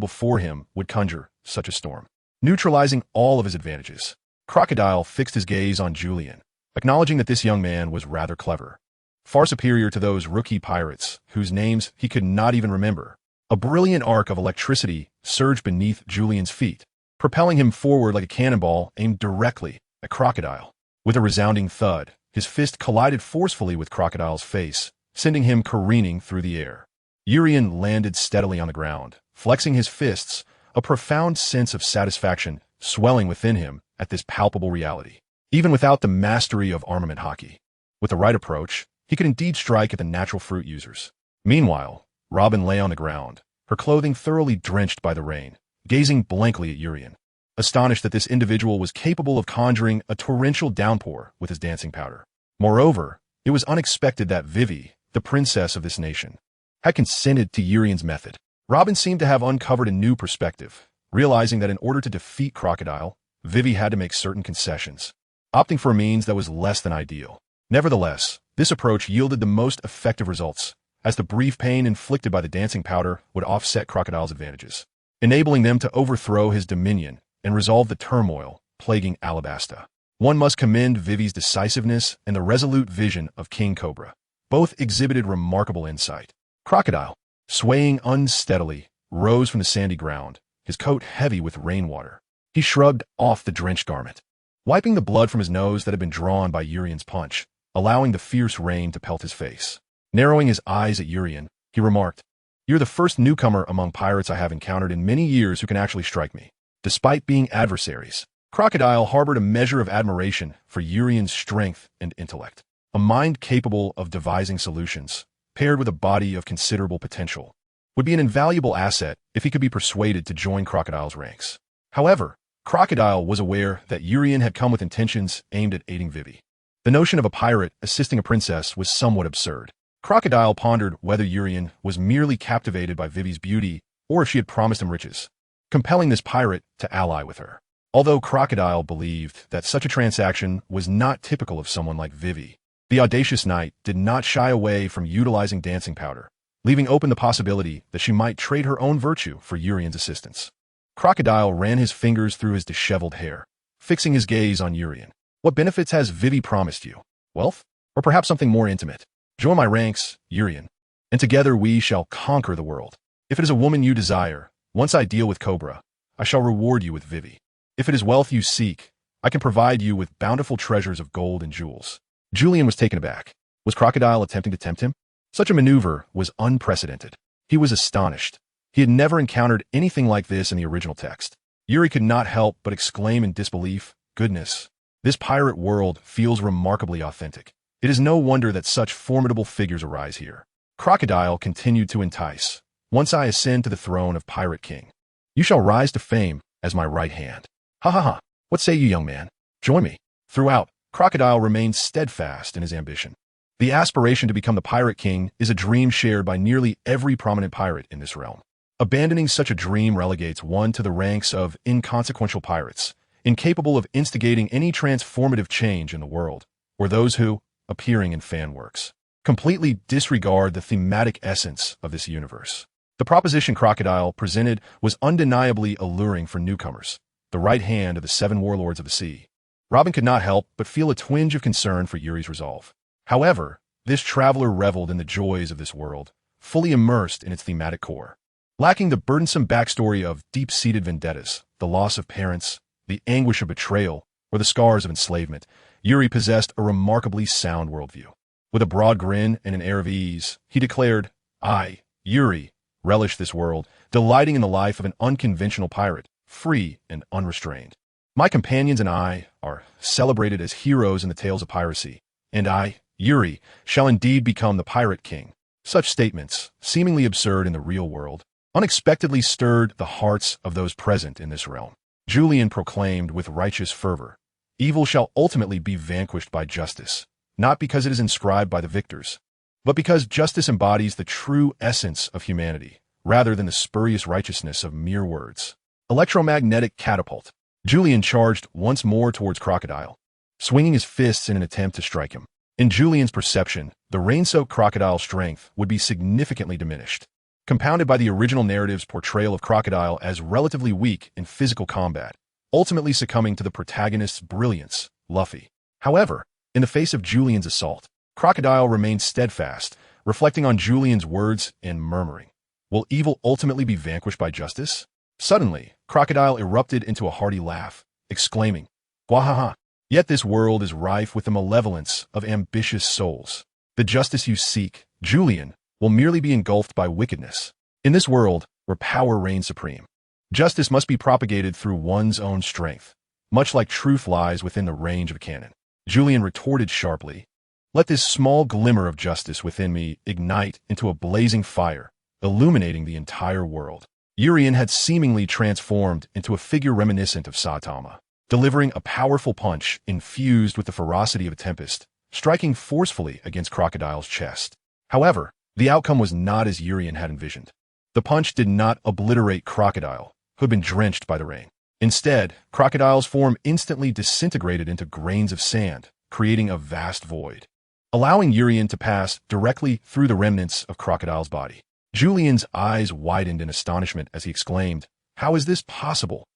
before him would conjure such a storm. Neutralizing all of his advantages, Crocodile fixed his gaze on Julian, acknowledging that this young man was rather clever, far superior to those rookie pirates whose names he could not even remember. A brilliant arc of electricity surged beneath Julian's feet, propelling him forward like a cannonball aimed directly at Crocodile. With a resounding thud, his fist collided forcefully with Crocodile's face, sending him careening through the air. Urian landed steadily on the ground, flexing his fists, a profound sense of satisfaction swelling within him at this palpable reality. Even without the mastery of armament hockey, with the right approach, he could indeed strike at the natural fruit users. Meanwhile, Robin lay on the ground, her clothing thoroughly drenched by the rain, gazing blankly at Urian, astonished that this individual was capable of conjuring a torrential downpour with his dancing powder. Moreover, it was unexpected that Vivi, the princess of this nation, had consented to Urian's method. Robin seemed to have uncovered a new perspective, realizing that in order to defeat Crocodile, Vivi had to make certain concessions, opting for a means that was less than ideal. Nevertheless, this approach yielded the most effective results, as the brief pain inflicted by the dancing powder would offset Crocodile's advantages, enabling them to overthrow his dominion and resolve the turmoil plaguing Alabasta. One must commend Vivi's decisiveness and the resolute vision of King Cobra. Both exhibited remarkable insight. Crocodile, swaying unsteadily, rose from the sandy ground, his coat heavy with rainwater. He shrugged off the drenched garment, wiping the blood from his nose that had been drawn by Urian's punch, allowing the fierce rain to pelt his face. Narrowing his eyes at Urian, he remarked, "You're the first newcomer among pirates I have encountered in many years who can actually strike me." Despite being adversaries, Crocodile harbored a measure of admiration for Urian's strength and intellect. A mind capable of devising solutions, paired with a body of considerable potential, would be an invaluable asset if he could be persuaded to join Crocodile's ranks. However, Crocodile was aware that Urian had come with intentions aimed at aiding Vivi. The notion of a pirate assisting a princess was somewhat absurd. Crocodile pondered whether Urian was merely captivated by Vivi's beauty or if she had promised him riches, compelling this pirate to ally with her. Although Crocodile believed that such a transaction was not typical of someone like Vivi, the audacious knight did not shy away from utilizing dancing powder, leaving open the possibility that she might trade her own virtue for Urian's assistance. Crocodile ran his fingers through his disheveled hair, fixing his gaze on Urian. What benefits has Vivi promised you? Wealth? Or perhaps something more intimate? Join my ranks, Urian, and together we shall conquer the world. If it is a woman you desire, once I deal with Cobra, I shall reward you with Vivi. If it is wealth you seek, I can provide you with bountiful treasures of gold and jewels. Julian was taken aback. Was Crocodile attempting to tempt him? Such a maneuver was unprecedented. He was astonished. He had never encountered anything like this in the original text. Yuri could not help but exclaim in disbelief, "Goodness, this pirate world feels remarkably authentic. It is no wonder that such formidable figures arise here." Crocodile continued to entice. "Once I ascend to the throne of Pirate King, you shall rise to fame as my right hand. Ha ha ha. What say you, young man? Join me." Throughout, Crocodile remained steadfast in his ambition. The aspiration to become the Pirate King is a dream shared by nearly every prominent pirate in this realm. Abandoning such a dream relegates one to the ranks of inconsequential pirates, incapable of instigating any transformative change in the world, or those who, appearing in fan works, completely disregard the thematic essence of this universe. The proposition Crocodile presented was undeniably alluring for newcomers, the right hand of the 7 warlords of the sea. Robin could not help but feel a twinge of concern for Yuri's resolve. However, this traveler reveled in the joys of this world, fully immersed in its thematic core. Lacking the burdensome backstory of deep-seated vendettas, the loss of parents, the anguish of betrayal, or the scars of enslavement, Yuri possessed a remarkably sound worldview. With a broad grin and an air of ease, he declared, "I, Yuri, relish this world, delighting in the life of an unconventional pirate, free and unrestrained. My companions and I are celebrated as heroes in the tales of piracy, and I, Yuri, shall indeed become the Pirate King." Such statements, seemingly absurd in the real world, unexpectedly stirred the hearts of those present in this realm. Julian proclaimed with righteous fervor, "Evil shall ultimately be vanquished by justice, not because it is inscribed by the victors, but because justice embodies the true essence of humanity, rather than the spurious righteousness of mere words." Electromagnetic catapult. Julian charged once more towards Crocodile, swinging his fists in an attempt to strike him. In Julian's perception, the rain-soaked Crocodile's strength would be significantly diminished, compounded by the original narrative's portrayal of Crocodile as relatively weak in physical combat, ultimately succumbing to the protagonist's brilliance, Luffy. However, in the face of Julian's assault, Crocodile remained steadfast, reflecting on Julian's words and murmuring, "Will evil ultimately be vanquished by justice?" Suddenly, Crocodile erupted into a hearty laugh, exclaiming, "Gwahaha! Yet this world is rife with the malevolence of ambitious souls. The justice you seek, Julian, will merely be engulfed by wickedness. In this world, where power reigns supreme, justice must be propagated through one's own strength, much like truth lies within the range of a cannon." Julian retorted sharply, "Let this small glimmer of justice within me ignite into a blazing fire, illuminating the entire world." Urian had seemingly transformed into a figure reminiscent of Saitama, delivering a powerful punch infused with the ferocity of a tempest, striking forcefully against Crocodile's chest. However, the outcome was not as Urian had envisioned. The punch did not obliterate Crocodile, who had been drenched by the rain. Instead, Crocodile's form instantly disintegrated into grains of sand, creating a vast void, allowing Urian to pass directly through the remnants of Crocodile's body. Julian's eyes widened in astonishment as he exclaimed, "How is this possible?"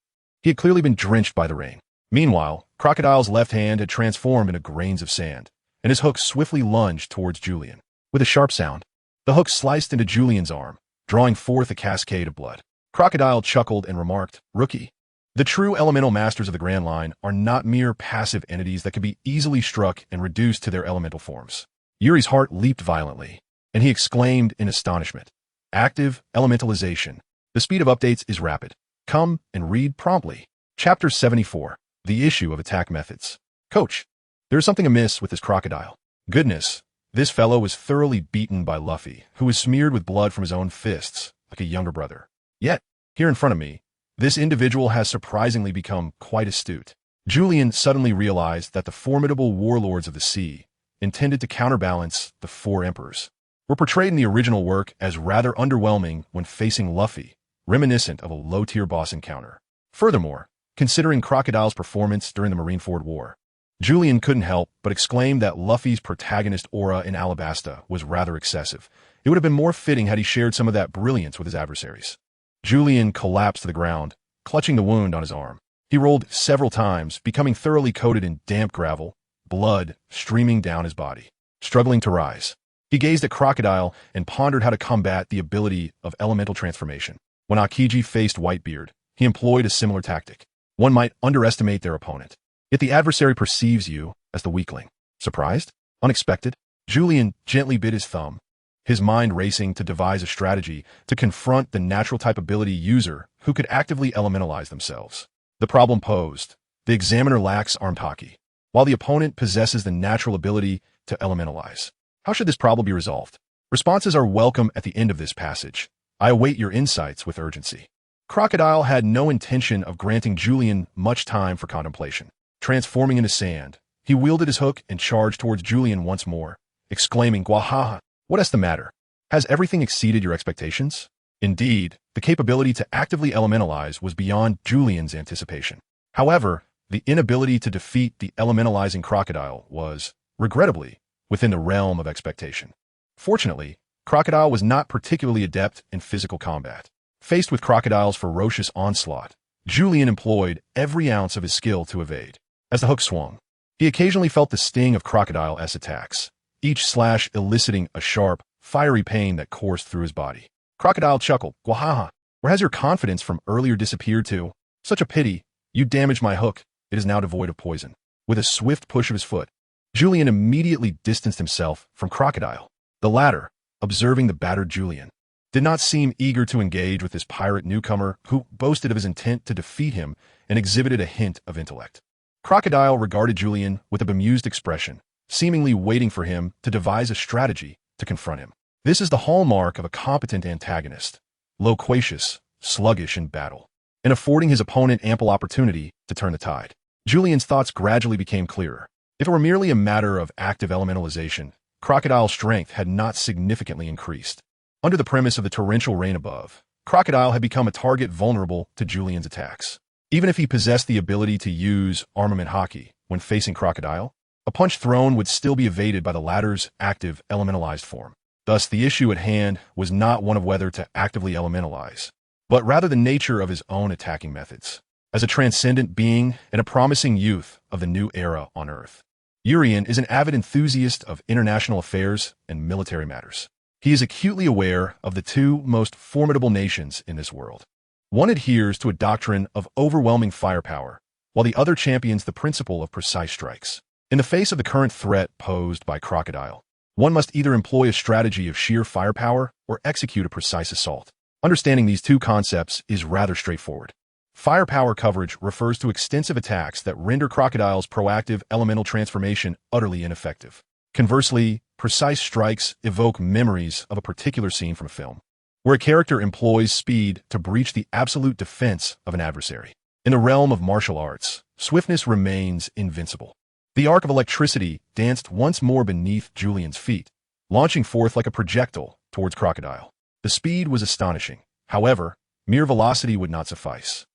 He had clearly been drenched by the rain. Meanwhile, Crocodile's left hand had transformed into grains of sand, and his hook swiftly lunged towards Julian. With a sharp sound, the hook sliced into Julian's arm, drawing forth a cascade of blood. Crocodile chuckled and remarked, "Rookie, the true elemental masters of the Grand Line are not mere passive entities that can be easily struck and reduced to their elemental forms." Yuri's heart leaped violently, and he exclaimed in astonishment, "Active elementalization. The speed of updates is rapid. Come and read promptly." Chapter 74. The Issue of Attack Methods. "Coach, there is something amiss with this Crocodile. Goodness, this fellow was thoroughly beaten by Luffy, who was smeared with blood from his own fists, like a younger brother. Yet, here in front of me, this individual has surprisingly become quite astute." Julian suddenly realized that the formidable warlords of the sea, intended to counterbalance the 4 emperors, were portrayed in the original work as rather underwhelming when facing Luffy, reminiscent of a low-tier boss encounter. Furthermore, considering Crocodile's performance during the Marineford War, Julian couldn't help but exclaim that Luffy's protagonist aura in Alabasta was rather excessive, It would have been more fitting had he shared some of that brilliance with his adversaries. Julian collapsed to the ground, clutching the wound on his arm. He rolled several times, becoming thoroughly coated in damp gravel, blood streaming down his body. Struggling to rise, he gazed at Crocodile and pondered how to combat the ability of elemental transformation. When Akiji faced Whitebeard, he employed a similar tactic. One might underestimate their opponent. Yet the adversary perceives you as the weakling. Surprised? Unexpected? Julian gently bit his thumb, his mind racing to devise a strategy to confront the natural type ability user who could actively elementalize themselves. The problem posed: the examiner lacks armed haki, while the opponent possesses the natural ability to elementalize. How should this problem be resolved? Responses are welcome at the end of this passage. I await your insights with urgency. Crocodile had no intention of granting Julian much time for contemplation. Transforming into sand, he wielded his hook and charged towards Julian once more, exclaiming, "Gwahaha, what is the matter? Has everything exceeded your expectations?" Indeed, the capability to actively elementalize was beyond Julian's anticipation. However, the inability to defeat the elementalizing Crocodile was, regrettably, within the realm of expectation. Fortunately, Crocodile was not particularly adept in physical combat. Faced with Crocodile's ferocious onslaught, Julian employed every ounce of his skill to evade. As the hook swung, he occasionally felt the sting of Crocodile's attacks, each slash eliciting a sharp, fiery pain that coursed through his body. Crocodile chuckled, "Gwahaha, where has your confidence from earlier disappeared to? Such a pity. You damaged my hook. It is now devoid of poison." With a swift push of his foot, Julian immediately distanced himself from Crocodile. The latter, observing the battered Julian, did not seem eager to engage with this pirate newcomer who boasted of his intent to defeat him and exhibited a hint of intellect. Crocodile regarded Julian with a bemused expression, seemingly waiting for him to devise a strategy to confront him. This is the hallmark of a competent antagonist: loquacious, sluggish in battle, and affording his opponent ample opportunity to turn the tide. Julian's thoughts gradually became clearer. If it were merely a matter of active elementalization, Crocodile's strength had not significantly increased. Under the premise of the torrential rain above, Crocodile had become a target vulnerable to Julian's attacks. Even if he possessed the ability to use armament haki when facing Crocodile, a punch thrown would still be evaded by the latter's active elementalized form. Thus, the issue at hand was not one of whether to actively elementalize, but rather the nature of his own attacking methods. As a transcendent being and a promising youth of the new era on Earth, Urian is an avid enthusiast of international affairs and military matters. He is acutely aware of the two most formidable nations in this world. One adheres to a doctrine of overwhelming firepower, while the other champions the principle of precise strikes. In the face of the current threat posed by Crocodile, one must either employ a strategy of sheer firepower or execute a precise assault. Understanding these two concepts is rather straightforward. Firepower coverage refers to extensive attacks that render Crocodile's proactive elemental transformation utterly ineffective. Conversely, precise strikes evoke memories of a particular scene from a film, where a character employs speed to breach the absolute defense of an adversary. In the realm of martial arts, swiftness remains invincible. The arc of electricity danced once more beneath Julian's feet, launching forth like a projectile towards Crocodile. The speed was astonishing. However, mere velocity would not suffice.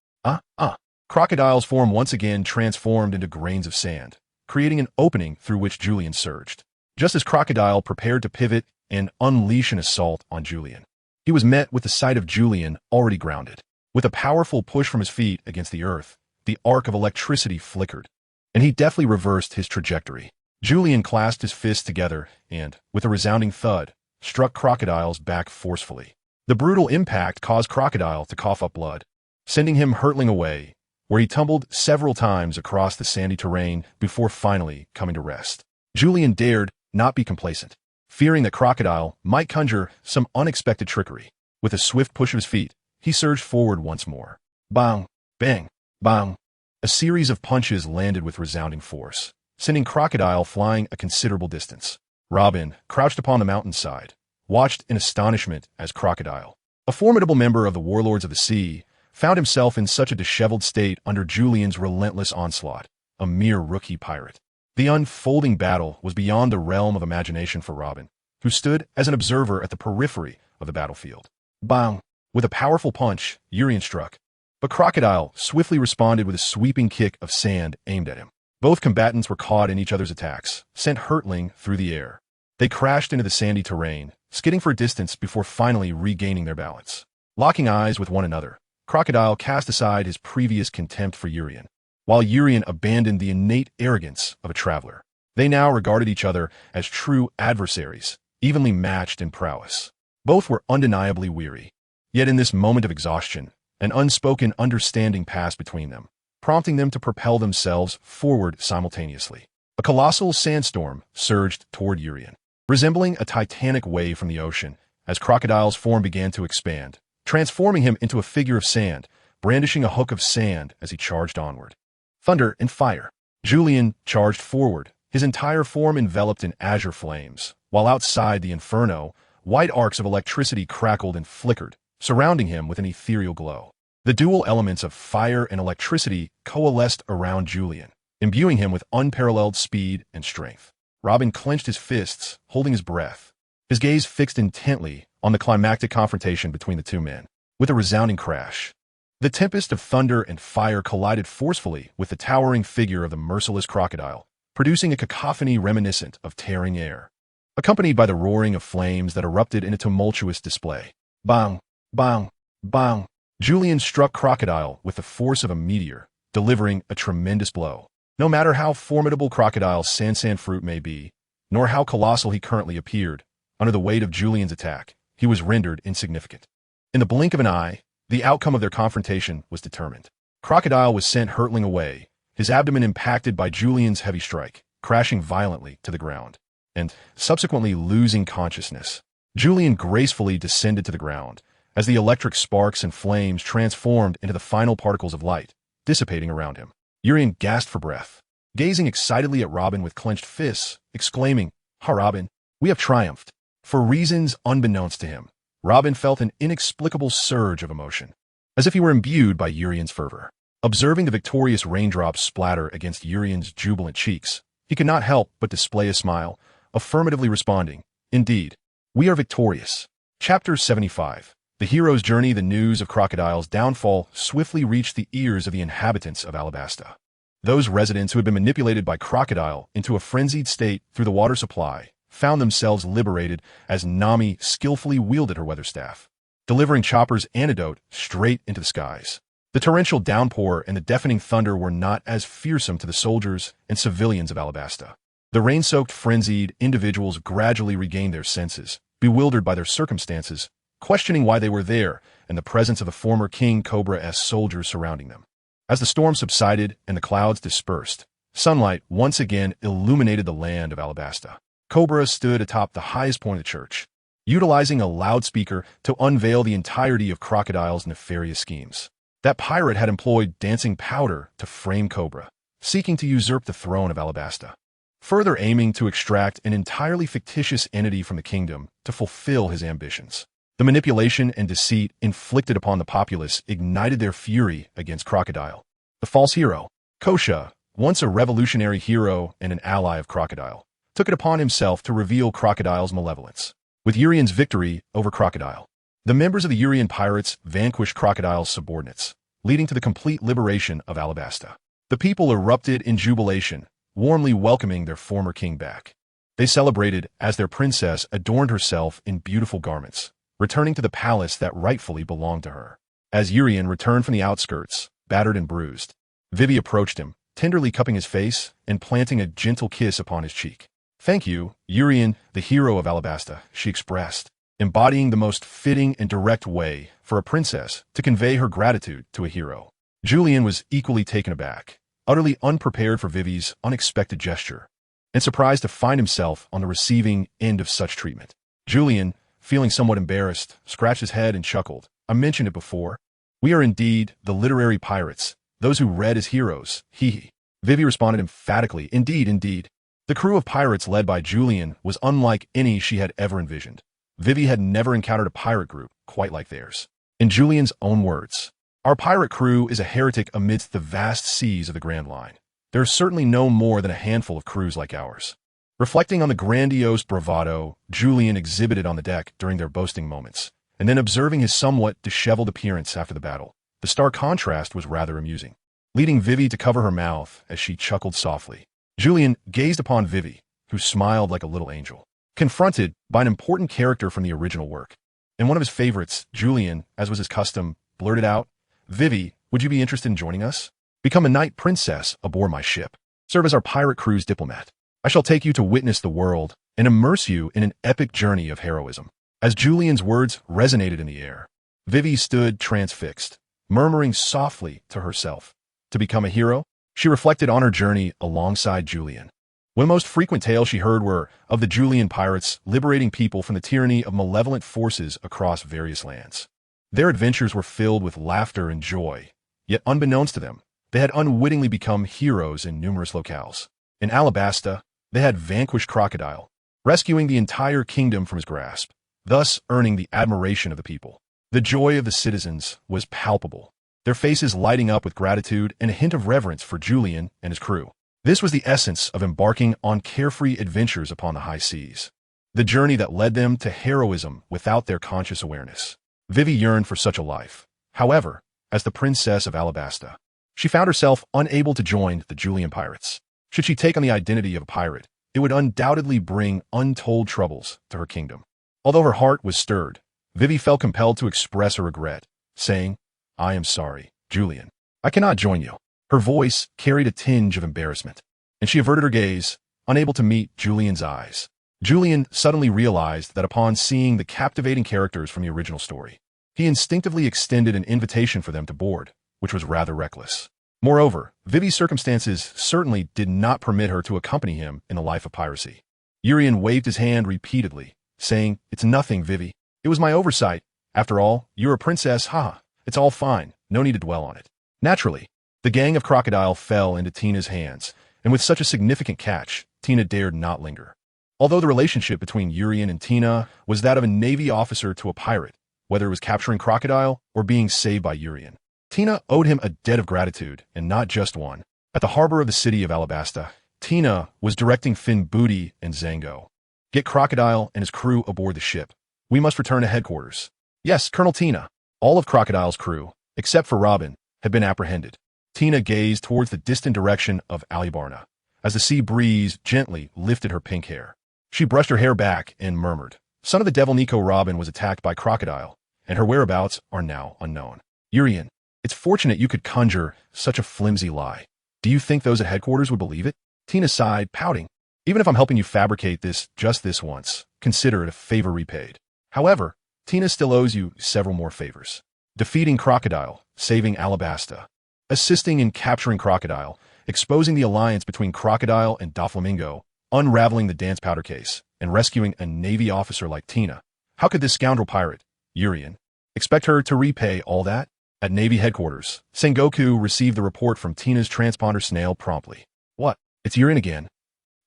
Crocodile's form once again transformed into grains of sand, creating an opening through which Julian surged. Just as Crocodile prepared to pivot and unleash an assault on Julian, he was met with the sight of Julian already grounded. With a powerful push from his feet against the earth, the arc of electricity flickered, and he deftly reversed his trajectory. Julian clasped his fists together and, with a resounding thud, struck Crocodile's back forcefully. The brutal impact caused Crocodile to cough up blood, sending him hurtling away, where he tumbled several times across the sandy terrain before finally coming to rest. Julian dared not be complacent, fearing that Crocodile might conjure some unexpected trickery. With a swift push of his feet, he surged forward once more. Bang! Bang! Bang! A series of punches landed with resounding force, sending Crocodile flying a considerable distance. Robin, crouched upon the mountainside, watched in astonishment as Crocodile, a formidable member of the Warlords of the Sea, found himself in such a disheveled state under Julian's relentless onslaught, a mere rookie pirate. The unfolding battle was beyond the realm of imagination for Robin, who stood as an observer at the periphery of the battlefield. Bang! With a powerful punch, Urian struck, but Crocodile swiftly responded with a sweeping kick of sand aimed at him. Both combatants were caught in each other's attacks, sent hurtling through the air. They crashed into the sandy terrain, skidding for a distance before finally regaining their balance. Locking eyes with one another, Crocodile cast aside his previous contempt for Urien, while Urien abandoned the innate arrogance of a traveler. They now regarded each other as true adversaries, evenly matched in prowess. Both were undeniably weary. Yet in this moment of exhaustion, an unspoken understanding passed between them, prompting them to propel themselves forward simultaneously. A colossal sandstorm surged toward Urien, resembling a titanic wave from the ocean, as Crocodile's form began to expand, transforming him into a figure of sand, brandishing a hook of sand as he charged onward. Thunder and fire. Julian charged forward, his entire form enveloped in azure flames, while outside the inferno, white arcs of electricity crackled and flickered, surrounding him with an ethereal glow. The dual elements of fire and electricity coalesced around Julian, imbuing him with unparalleled speed and strength. Robin clenched his fists, holding his breath, his gaze fixed intently on the climactic confrontation between the two men. With a resounding crash, the tempest of thunder and fire collided forcefully with the towering figure of the merciless Crocodile, producing a cacophony reminiscent of tearing air, accompanied by the roaring of flames that erupted in a tumultuous display. Bang! Bang! Bang! Julian struck Crocodile with the force of a meteor, delivering a tremendous blow. No matter how formidable Crocodile's Sansan fruit may be, nor how colossal he currently appeared, under the weight of Julian's attack, he was rendered insignificant. In the blink of an eye, the outcome of their confrontation was determined. Crocodile was sent hurtling away, his abdomen impacted by Julian's heavy strike, crashing violently to the ground, and subsequently losing consciousness. Julian gracefully descended to the ground, as the electric sparks and flames transformed into the final particles of light, dissipating around him. Urien gasped for breath, gazing excitedly at Robin with clenched fists, exclaiming, "Ha, Robin, we have triumphed." For reasons unbeknownst to him, Robin felt an inexplicable surge of emotion, as if he were imbued by Urien's fervor. Observing the victorious raindrops splatter against Urien's jubilant cheeks, he could not help but display a smile, affirmatively responding, "Indeed, we are victorious." Chapter 75. The hero's journey. The news of Crocodile's downfall swiftly reached the ears of the inhabitants of Alabasta. Those residents who had been manipulated by Crocodile into a frenzied state through the water supply found themselves liberated as Nami skillfully wielded her weather staff, delivering Chopper's antidote straight into the skies. The torrential downpour and the deafening thunder were not as fearsome to the soldiers and civilians of Alabasta. The rain-soaked, frenzied individuals gradually regained their senses, bewildered by their circumstances, questioning why they were there and the presence of the former King Cobra's soldiers surrounding them. As the storm subsided and the clouds dispersed, sunlight once again illuminated the land of Alabasta. Cobra stood atop the highest point of the church, utilizing a loudspeaker to unveil the entirety of Crocodile's nefarious schemes. That pirate had employed dancing powder to frame Cobra, seeking to usurp the throne of Alabasta, further aiming to extract an entirely fictitious entity from the kingdom to fulfill his ambitions. The manipulation and deceit inflicted upon the populace ignited their fury against Crocodile. The false hero, Kosha, once a revolutionary hero and an ally of Crocodile, took it upon himself to reveal Crocodile's malevolence. With Urien's victory over Crocodile, the members of the Urien pirates vanquished Crocodile's subordinates, leading to the complete liberation of Alabasta. The people erupted in jubilation, warmly welcoming their former king back. They celebrated as their princess adorned herself in beautiful garments, returning to the palace that rightfully belonged to her. As Urien returned from the outskirts, battered and bruised, Vivi approached him, tenderly cupping his face and planting a gentle kiss upon his cheek. "Thank you, Urien, the hero of Alabasta," she expressed, embodying the most fitting and direct way for a princess to convey her gratitude to a hero. Julian was equally taken aback, utterly unprepared for Vivi's unexpected gesture, and surprised to find himself on the receiving end of such treatment. Julian, feeling somewhat embarrassed, scratched his head and chuckled. "I mentioned it before. We are indeed the literary pirates, those who read as heroes, hee." Vivi responded emphatically, "Indeed, indeed." The crew of pirates led by Julian was unlike any she had ever envisioned. Vivi had never encountered a pirate group quite like theirs. In Julian's own words, "Our pirate crew is a heretic amidst the vast seas of the Grand Line. There are certainly no more than a handful of crews like ours." Reflecting on the grandiose bravado Julian exhibited on the deck during their boasting moments, and then observing his somewhat disheveled appearance after the battle, the stark contrast was rather amusing, leading Vivi to cover her mouth as she chuckled softly. Julian gazed upon Vivi, who smiled like a little angel. confronted by an important character from the original work. And one of his favorites, Julian, as was his custom, blurted out, "Vivi, would you be interested in joining us? Become a knight princess aboard my ship. Serve as our pirate crew's diplomat. I shall take you to witness the world and immerse you in an epic journey of heroism." As Julian's words resonated in the air, Vivi stood transfixed, murmuring softly to herself. To become a hero, she reflected on her journey alongside Julian. One of the most frequent tales she heard were of the Julian pirates liberating people from the tyranny of malevolent forces across various lands. Their adventures were filled with laughter and joy, yet unbeknownst to them, they had unwittingly become heroes in numerous locales. In Alabasta, they had vanquished Crocodile, rescuing the entire kingdom from his grasp, thus earning the admiration of the people. The joy of the citizens was palpable, their faces lighting up with gratitude and a hint of reverence for Julian and his crew. This was the essence of embarking on carefree adventures upon the high seas, the journey that led them to heroism without their conscious awareness. Vivi yearned for such a life. However, as the princess of Alabasta, she found herself unable to join the Julian pirates. Should she take on the identity of a pirate, it would undoubtedly bring untold troubles to her kingdom. Although her heart was stirred, Vivi felt compelled to express her regret, saying, "I am sorry, Julian. I cannot join you." Her voice carried a tinge of embarrassment, and she averted her gaze, unable to meet Julian's eyes. Julian suddenly realized that upon seeing the captivating characters from the original story, he instinctively extended an invitation for them to board, which was rather reckless. Moreover, Vivi's circumstances certainly did not permit her to accompany him in the life of piracy. Urian waved his hand repeatedly, saying, "It's nothing, Vivi. It was my oversight. After all, you're a princess, haha. It's all fine, no need to dwell on it." Naturally, the gang of Crocodile fell into Tina's hands, and with such a significant catch, Tina dared not linger. Although the relationship between Urian and Tina was that of a Navy officer to a pirate, whether it was capturing Crocodile or being saved by Urian, Tina owed him a debt of gratitude, and not just one. At the harbor of the city of Alabasta, Tina was directing Finn Booty and Zango. "Get Crocodile and his crew aboard the ship. We must return to headquarters." "Yes, Colonel Tina." All of Crocodile's crew, except for Robin, had been apprehended. Tina gazed towards the distant direction of Alibarna, as the sea breeze gently lifted her pink hair. She brushed her hair back and murmured, "Son of the Devil Nico, Robin was attacked by Crocodile, and her whereabouts are now unknown." "Urian, it's fortunate you could conjure such a flimsy lie. Do you think those at headquarters would believe it?" Tina sighed, pouting. "Even if I'm helping you fabricate this just this once, consider it a favor repaid. However, Tina still owes you several more favors. Defeating Crocodile, saving Alabasta, assisting in capturing Crocodile, exposing the alliance between Crocodile and Doflamingo, unraveling the dance powder case, and rescuing a Navy officer like Tina. How could this scoundrel pirate, Urian, expect her to repay all that?" At Navy headquarters, Sengoku received the report from Tina's transponder snail promptly. "What? It's Urian again?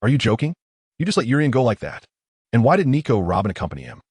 Are you joking? You just let Urian go like that? And why did Nico Robin accompany him?"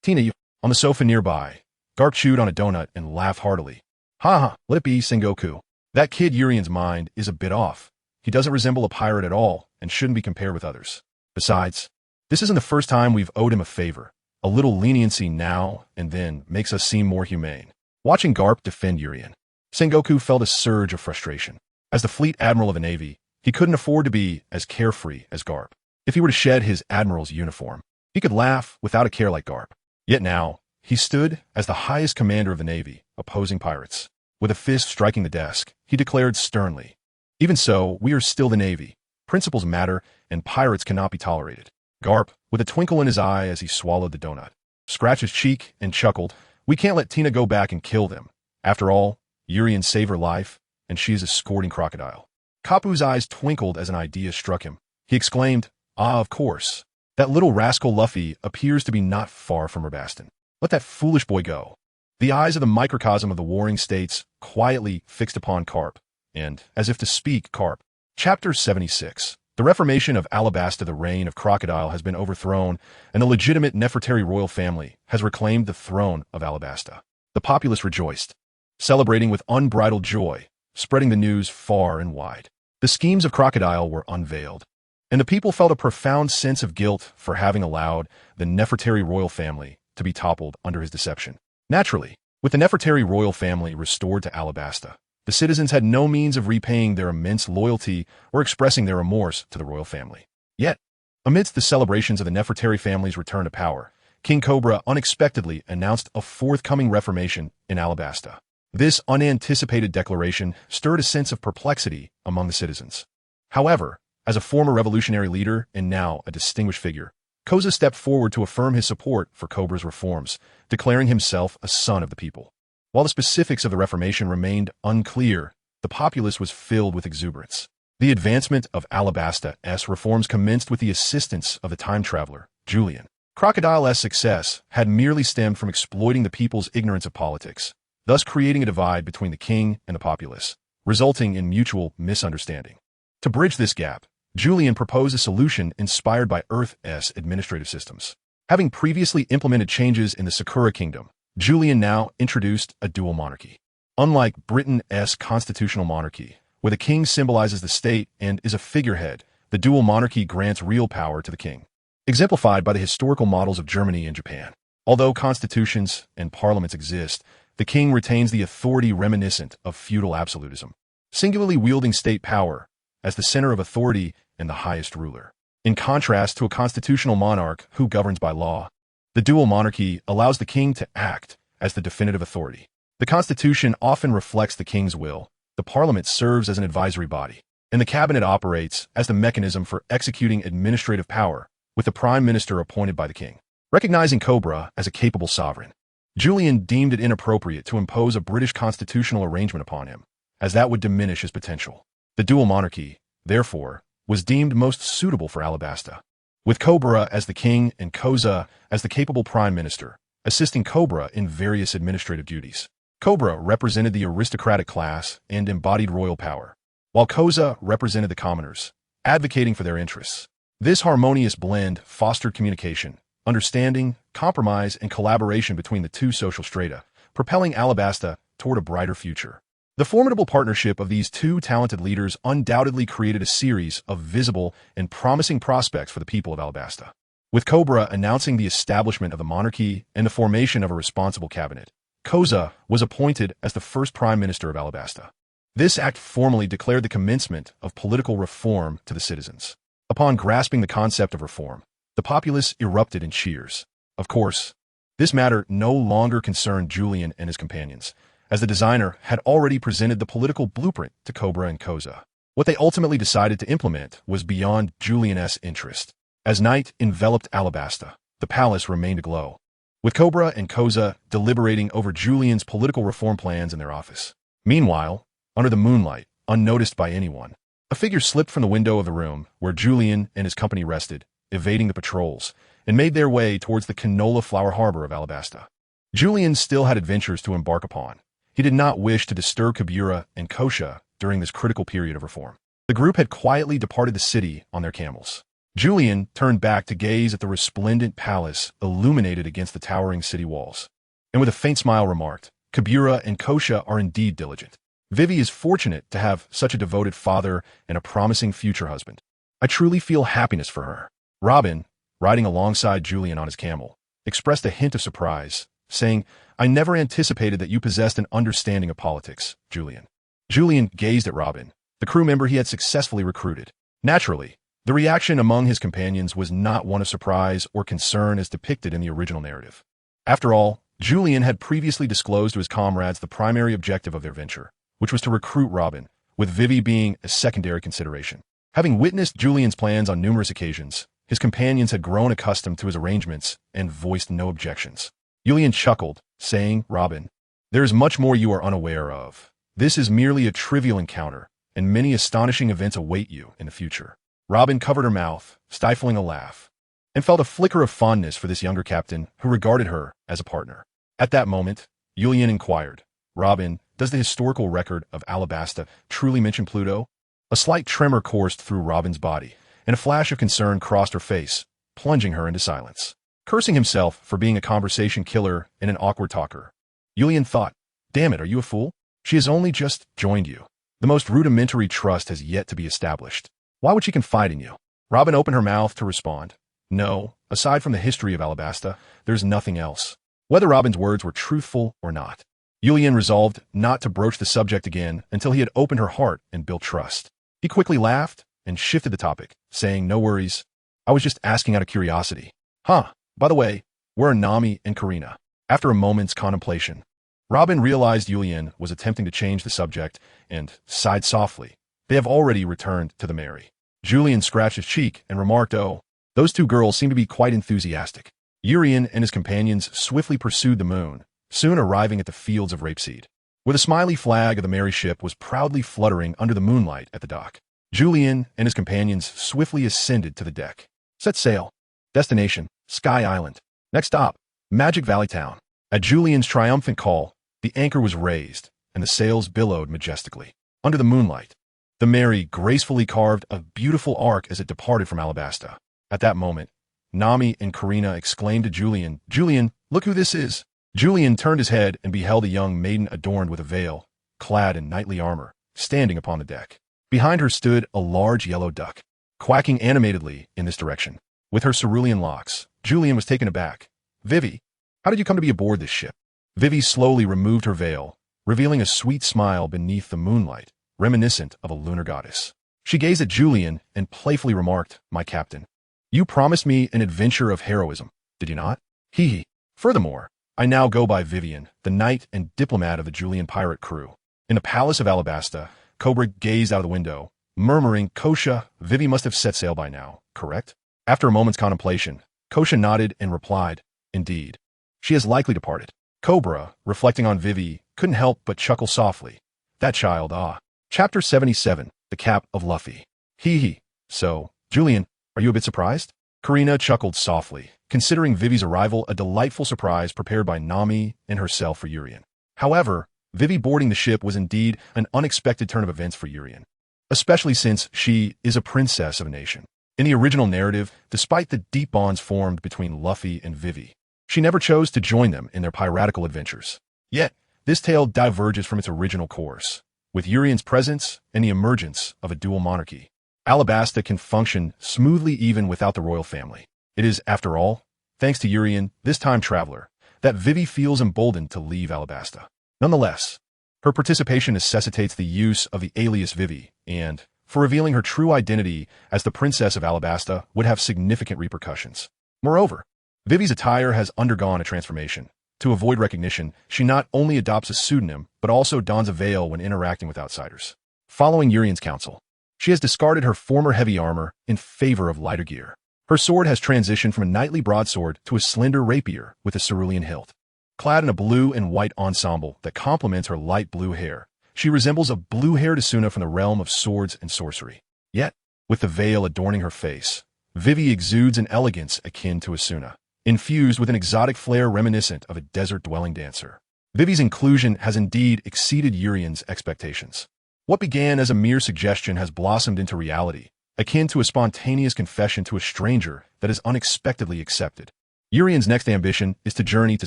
"Tina, you..." On the sofa nearby, Garp chewed on a donut and laughed heartily. "Ha ha, let it be, Sengoku. That kid Urian's mind is a bit off. He doesn't resemble a pirate at all and shouldn't be compared with others. Besides, this isn't the first time we've owed him a favor. A little leniency now and then makes us seem more humane." Watching Garp defend Urian, Sengoku felt a surge of frustration. As the fleet admiral of the Navy, he couldn't afford to be as carefree as Garp. If he were to shed his admiral's uniform, he could laugh without a care like Garp. Yet now, he stood as the highest commander of the Navy, opposing pirates. With a fist striking the desk, he declared sternly, "Even so, we are still the Navy. Principles matter, and pirates cannot be tolerated." Garp, with a twinkle in his eye as he swallowed the donut, scratched his cheek and chuckled, "We can't let Tina go back and kill them. After all, Urian saved her life, and she is escorting Crocodile." Kapu's eyes twinkled as an idea struck him. He exclaimed, "Ah, of course. That little rascal Luffy appears to be not far from Rabaston. Let that foolish boy go." The eyes of the microcosm of the warring states quietly fixed upon Garp, and, as if to speak, Garp. Chapter 76. The reformation of Alabasta. The reign of Crocodile has been overthrown, and the legitimate Nefertari royal family has reclaimed the throne of Alabasta. The populace rejoiced, celebrating with unbridled joy, spreading the news far and wide. The schemes of Crocodile were unveiled, and the people felt a profound sense of guilt for having allowed the Nefertari royal family to be toppled under his deception. Naturally, with the Nefertari royal family restored to Alabasta, the citizens had no means of repaying their immense loyalty or expressing their remorse to the royal family. Yet, Amidst the celebrations of the Nefertari family's return to power, King Cobra unexpectedly announced a forthcoming reformation in Alabasta. This unanticipated declaration stirred a sense of perplexity among the citizens. However, as a former revolutionary leader and now a distinguished figure, Koza stepped forward to affirm his support for Cobra's reforms, declaring himself a son of the people. While the specifics of the Reformation remained unclear, the populace was filled with exuberance. The advancement of Alabasta's reforms commenced with the assistance of the time traveler, Julian. Crocodile's success had merely stemmed from exploiting the people's ignorance of politics, thus creating a divide between the king and the populace, resulting in mutual misunderstanding. To bridge this gap, Julian proposed a solution inspired by Earth's administrative systems. Having previously implemented changes in the Sakura Kingdom, Julian now introduced a dual monarchy. Unlike Britain's constitutional monarchy, where the king symbolizes the state and is a figurehead, the dual monarchy grants real power to the king, exemplified by the historical models of Germany and Japan. Although constitutions and parliaments exist, the king retains the authority reminiscent of feudal absolutism, singularly wielding state power as the center of authority and the highest ruler. In contrast to a constitutional monarch who governs by law, the dual monarchy allows the king to act as the definitive authority. The constitution often reflects the king's will, the parliament serves as an advisory body, and the cabinet operates as the mechanism for executing administrative power, with the prime minister appointed by the king. Recognizing Cobra as a capable sovereign, Julian deemed it inappropriate to impose a British constitutional arrangement upon him, as that would diminish his potential. The dual monarchy, therefore, was deemed most suitable for Alabasta, with Cobra as the king and Koza as the capable prime minister, assisting Cobra in various administrative duties. Cobra represented the aristocratic class and embodied royal power, while Koza represented the commoners, advocating for their interests. This harmonious blend fostered communication, understanding, compromise, and collaboration between the two social strata, propelling Alabasta toward a brighter future. The formidable partnership of these two talented leaders undoubtedly created a series of visible and promising prospects for the people of Alabasta. With Cobra announcing the establishment of the monarchy and the formation of a responsible cabinet, Koza was appointed as the first prime minister of Alabasta. This act formally declared the commencement of political reform to the citizens. Upon grasping the concept of reform, the populace erupted in cheers. Of course, this matter no longer concerned Julian and his companions, as the designer had already presented the political blueprint to Cobra and Koza. What they ultimately decided to implement was beyond Julian's interest. As night enveloped Alabasta, the palace remained aglow, with Cobra and Koza deliberating over Julian's political reform plans in their office. Meanwhile, under the moonlight, unnoticed by anyone, a figure slipped from the window of the room where Julian and his company rested, evading the patrols, and made their way towards the canola flower harbor of Alabasta. Julian still had adventures to embark upon. He did not wish to disturb Kabura and Kosha during this critical period of reform. The group had quietly departed the city on their camels. Julian turned back to gaze at the resplendent palace illuminated against the towering city walls, and with a faint smile remarked, "Kabura and Kosha are indeed diligent. Vivi is fortunate to have such a devoted father and a promising future husband. I truly feel happiness for her." Robin, riding alongside Julian on his camel, expressed a hint of surprise, saying, "I never anticipated that you possessed an understanding of politics, Julian." Julian gazed at Robin, the crew member he had successfully recruited. Naturally, the reaction among his companions was not one of surprise or concern as depicted in the original narrative. After all, Julian had previously disclosed to his comrades the primary objective of their venture, which was to recruit Robin, with Vivi being a secondary consideration. Having witnessed Julian's plans on numerous occasions, his companions had grown accustomed to his arrangements and voiced no objections. Julian chuckled, saying, "Robin, there is much more you are unaware of. This is merely a trivial encounter, and many astonishing events await you in the future." Robin covered her mouth, stifling a laugh, and felt a flicker of fondness for this younger captain who regarded her as a partner. At that moment, Julian inquired, "Robin, does the historical record of Alabasta truly mention Pluto?" A slight tremor coursed through Robin's body, and a flash of concern crossed her face, plunging her into silence. Cursing himself for being a conversation killer and an awkward talker, Julian thought, "Damn it, are you a fool? She has only just joined you. The most rudimentary trust has yet to be established. Why would she confide in you?" Robin opened her mouth to respond. No, aside from the history of Alabasta, there's nothing else. Whether Robin's words were truthful or not, Julian resolved not to broach the subject again until he had opened her heart and built trust. He quickly laughed and shifted the topic, saying, "No worries. I was just asking out of curiosity. Huh, by the way, where are Nami and Karina? After a moment's contemplation, Robin realized Yulian was attempting to change the subject and sighed softly. They have already returned to the Mary. Julian scratched his cheek and remarked, "Oh, those two girls seem to be quite enthusiastic." Urian and his companions swiftly pursued the moon, soon arriving at the fields of rapeseed. Where the smiley flag of the Mary ship was proudly fluttering under the moonlight at the dock. Julian and his companions swiftly ascended to the deck. Set sail. Destination, Sky Island. Next stop, Magic Valley Town. At Julian's triumphant call, the anchor was raised, and the sails billowed majestically. Under the moonlight, the Mary gracefully carved a beautiful arc as it departed from Alabasta. At that moment, Nami and Karina exclaimed to Julian, "Julian, look who this is." Julian turned his head and beheld a young maiden adorned with a veil, clad in knightly armor, standing upon the deck. Behind her stood a large yellow duck, quacking animatedly in this direction. With her cerulean locks, Julian was taken aback. "Vivi, how did you come to be aboard this ship?" Vivi slowly removed her veil, revealing a sweet smile beneath the moonlight, reminiscent of a lunar goddess. She gazed at Julian and playfully remarked, "My captain, you promised me an adventure of heroism, did you not?" Hee hee. Furthermore, I now go by Vivian, the knight and diplomat of the Julian pirate crew. In the palace of Alabasta, Cobra gazed out of the window, murmuring, "Kosha, Vivi must have set sail by now, correct?" After a moment's contemplation, Kosha nodded and replied, "Indeed. She has likely departed." Cobra, reflecting on Vivi, couldn't help but chuckle softly. That child, ah. Chapter 77, The Cap of Luffy. Hee hee. So, Julian, are you a bit surprised? Karina chuckled softly, considering Vivi's arrival a delightful surprise prepared by Nami and herself for Urian. However, Vivi boarding the ship was indeed an unexpected turn of events for Urian, especially since she is a princess of a nation. In the original narrative, despite the deep bonds formed between Luffy and Vivi, she never chose to join them in their piratical adventures. Yet, this tale diverges from its original course. With Urian's presence and the emergence of a dual monarchy, Alabasta can function smoothly even without the royal family. It is, after all, thanks to Urian, this time traveler, that Vivi feels emboldened to leave Alabasta. Nonetheless, her participation necessitates the use of the alias Vivi, and, for revealing her true identity as the Princess of Alabasta, would have significant repercussions. Moreover, Vivi's attire has undergone a transformation. To avoid recognition, she not only adopts a pseudonym, but also dons a veil when interacting with outsiders. Following Urian's counsel, she has discarded her former heavy armor in favor of lighter gear. Her sword has transitioned from a knightly broadsword to a slender rapier with a cerulean hilt. Clad in a blue and white ensemble that complements her light blue hair, she resembles a blue-haired Asuna from the realm of swords and sorcery. Yet, with the veil adorning her face, Vivi exudes an elegance akin to Asuna, infused with an exotic flair reminiscent of a desert-dwelling dancer. Vivi's inclusion has indeed exceeded Urian's expectations. What began as a mere suggestion has blossomed into reality, akin to a spontaneous confession to a stranger that is unexpectedly accepted. Urian's next ambition is to journey to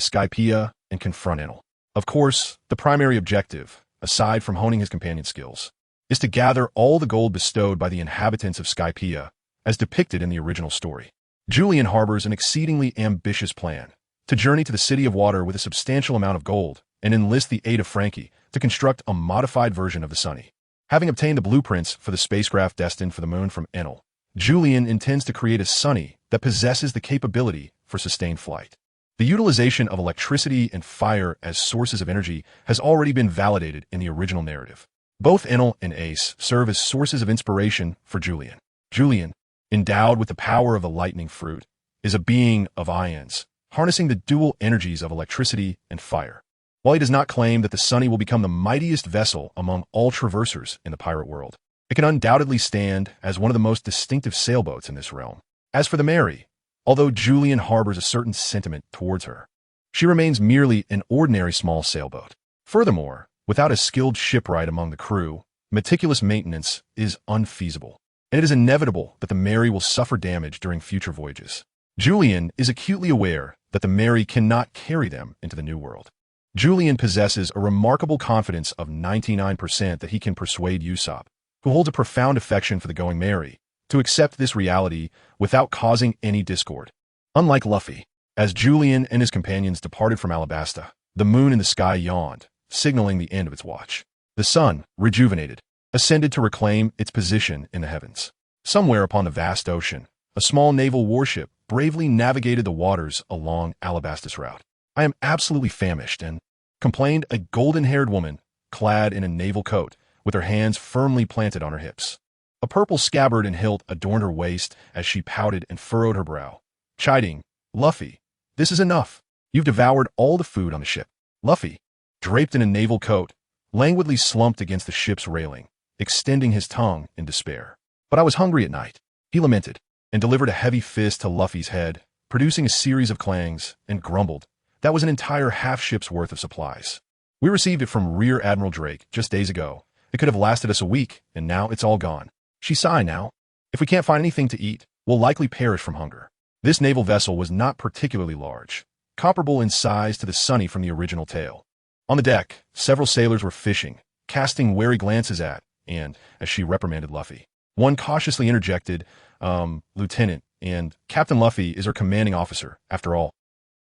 Skypiea and confront Enel. Of course, the primary objective, aside from honing his companion skills, is to gather all the gold bestowed by the inhabitants of Skypiea, as depicted in the original story. Julian harbors an exceedingly ambitious plan, to journey to the City of Water with a substantial amount of gold, and enlist the aid of Frankie to construct a modified version of the Sunny. Having obtained the blueprints for the spacecraft destined for the moon from Enel, Julian intends to create a Sunny that possesses the capability for sustained flight. The utilization of electricity and fire as sources of energy has already been validated in the original narrative. Both Enel and Ace serve as sources of inspiration for Julian. Julian, endowed with the power of the lightning fruit, is a being of ions, harnessing the dual energies of electricity and fire. While he does not claim that the Sunny will become the mightiest vessel among all traversers in the pirate world, it can undoubtedly stand as one of the most distinctive sailboats in this realm. As for the Mary, although Julian harbors a certain sentiment towards her, she remains merely an ordinary small sailboat. Furthermore, without a skilled shipwright among the crew, meticulous maintenance is unfeasible, and it is inevitable that the Mary will suffer damage during future voyages. Julian is acutely aware that the Mary cannot carry them into the New World. Julian possesses a remarkable confidence of 99% that he can persuade Usopp, who holds a profound affection for the going Mary, to accept this reality without causing any discord. Unlike Luffy, as Julian and his companions departed from Alabasta, the moon in the sky yawned, signaling the end of its watch. The sun, rejuvenated, ascended to reclaim its position in the heavens. Somewhere upon the vast ocean, a small naval warship, bravely navigated the waters along Alabastus route. I am absolutely famished, and complained a golden-haired woman, clad in a naval coat, with her hands firmly planted on her hips. A purple scabbard and hilt adorned her waist as she pouted and furrowed her brow, chiding, "Luffy, this is enough. You've devoured all the food on the ship." Luffy, draped in a naval coat, languidly slumped against the ship's railing, extending his tongue in despair. "But I was hungry at night," he lamented, and delivered a heavy fist to Luffy's head, producing a series of clangs, and grumbled, "That was an entire half-ship's worth of supplies. We received it from Rear Admiral Drake just days ago. It could have lasted us a week, and now it's all gone." She sighed now. "If we can't find anything to eat, we'll likely perish from hunger." This naval vessel was not particularly large, comparable in size to the Sunny from the original tale. On the deck, several sailors were fishing, casting wary glances at, and, as she reprimanded Luffy, one cautiously interjected, "Lieutenant, and Captain Luffy is her commanding officer, after all,"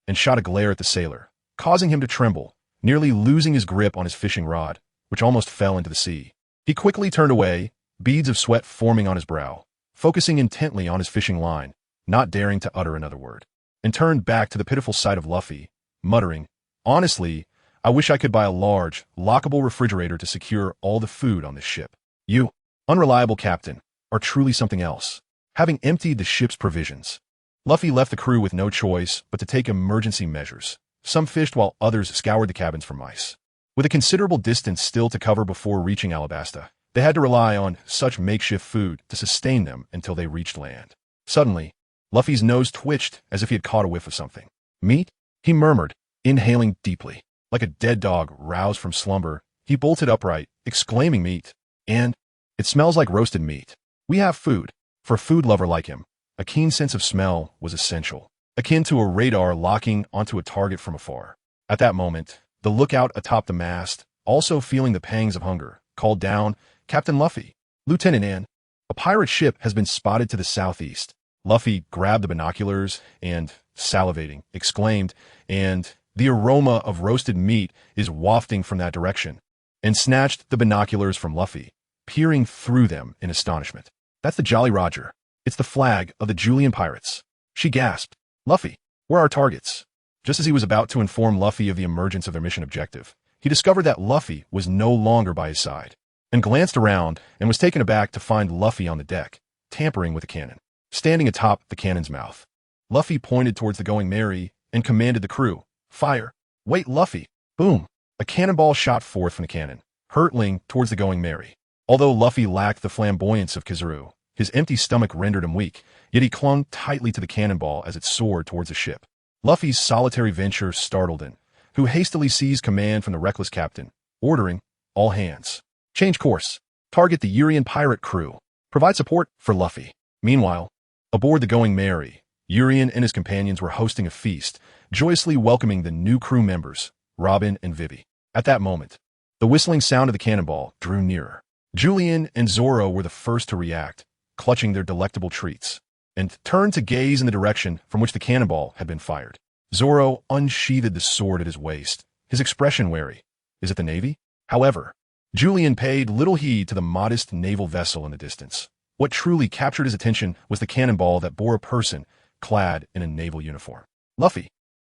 and shot a glare at the sailor, causing him to tremble, nearly losing his grip on his fishing rod, which almost fell into the sea. He quickly turned away, beads of sweat forming on his brow, focusing intently on his fishing line, not daring to utter another word, and turned back to the pitiful sight of Luffy, muttering, "Honestly, I wish I could buy a large, lockable refrigerator to secure all the food on this ship. You, unreliable captain, are truly something else." Having emptied the ship's provisions, Luffy left the crew with no choice but to take emergency measures. Some fished while others scoured the cabins for mice. With a considerable distance still to cover before reaching Alabasta, they had to rely on such makeshift food to sustain them until they reached land. Suddenly, Luffy's nose twitched as if he had caught a whiff of something. "Meat?" he murmured, inhaling deeply. Like a dead dog roused from slumber, he bolted upright, exclaiming, "Meat! And it smells like roasted meat. We have food." For a food lover like him, a keen sense of smell was essential, akin to a radar locking onto a target from afar. At that moment, the lookout atop the mast, also feeling the pangs of hunger, called down, "Captain Luffy, Lieutenant Ann, a pirate ship has been spotted to the southeast." Luffy grabbed the binoculars and, salivating, exclaimed, "And the aroma of roasted meat is wafting from that direction," and snatched the binoculars from Luffy, peering through them in astonishment. "That's the Jolly Roger. It's the flag of the Julian pirates." She gasped, "Luffy, where are our targets?" Just as he was about to inform Luffy of the emergence of their mission objective, he discovered that Luffy was no longer by his side, and glanced around and was taken aback to find Luffy on the deck, tampering with a cannon. Standing atop the cannon's mouth, Luffy pointed towards the Going Merry and commanded the crew, "Fire!" "Wait, Luffy!" Boom! A cannonball shot forth from the cannon, hurtling towards the Going Merry. Although Luffy lacked the flamboyance of Kizaru, his empty stomach rendered him weak, yet he clung tightly to the cannonball as it soared towards the ship. Luffy's solitary venture startled him, who hastily seized command from the reckless captain, ordering, "All hands, change course. Target the Urian pirate crew. Provide support for Luffy." Meanwhile, aboard the Going Merry, Urian and his companions were hosting a feast, joyously welcoming the new crew members, Robin and Vivi. At that moment, the whistling sound of the cannonball drew nearer. Julian and Zoro were the first to react, clutching their delectable treats, and turned to gaze in the direction from which the cannonball had been fired. Zoro unsheathed the sword at his waist, his expression wary. Is it the Navy? However, Julian paid little heed to the modest naval vessel in the distance. What truly captured his attention was the cannonball that bore a person clad in a naval uniform. Luffy.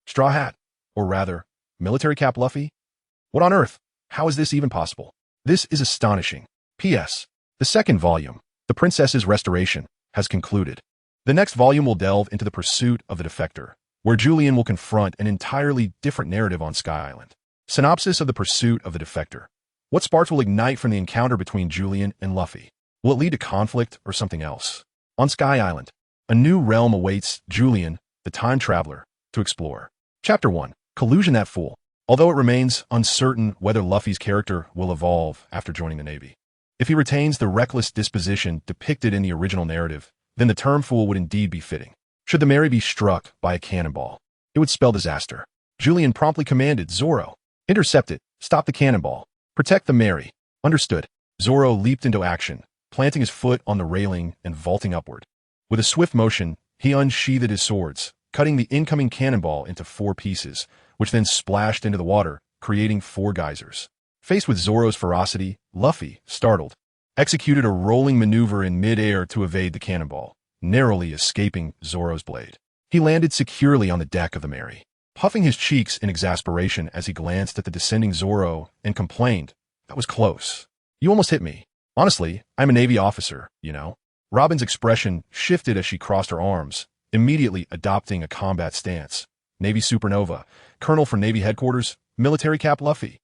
Straw hat. Or rather, military cap Luffy? What on earth? How is this even possible? This is astonishing. P.S. The second volume, The Princess's Restoration, has concluded. The next volume will delve into the pursuit of the defector, where Julian will confront an entirely different narrative on Sky Island. Synopsis of the pursuit of the defector. What sparks will ignite from the encounter between Julian and Luffy? Will it lead to conflict or something else? On Sky Island, a new realm awaits Julian, the time traveler, to explore. Chapter 1. Collusion That Fool. Although it remains uncertain whether Luffy's character will evolve after joining the Navy. If he retains the reckless disposition depicted in the original narrative, then the term fool would indeed be fitting. Should the Merry be struck by a cannonball, it would spell disaster. Julian promptly commanded Zoro, "Intercept it, stop the cannonball, protect the Merry." Understood. Zoro leaped into action, planting his foot on the railing and vaulting upward. With a swift motion, he unsheathed his swords, cutting the incoming cannonball into 4 pieces, which then splashed into the water, creating 4 geysers. Faced with Zoro's ferocity, Luffy, startled, executed a rolling maneuver in mid-air to evade the cannonball, narrowly escaping Zoro's blade. He landed securely on the deck of the Mary, puffing his cheeks in exasperation as he glanced at the descending Zoro and complained, "That was close. You almost hit me. Honestly, I'm a Navy officer, you know." Robin's expression shifted as she crossed her arms, immediately adopting a combat stance. Navy supernova, colonel for Navy headquarters, military cap Luffy.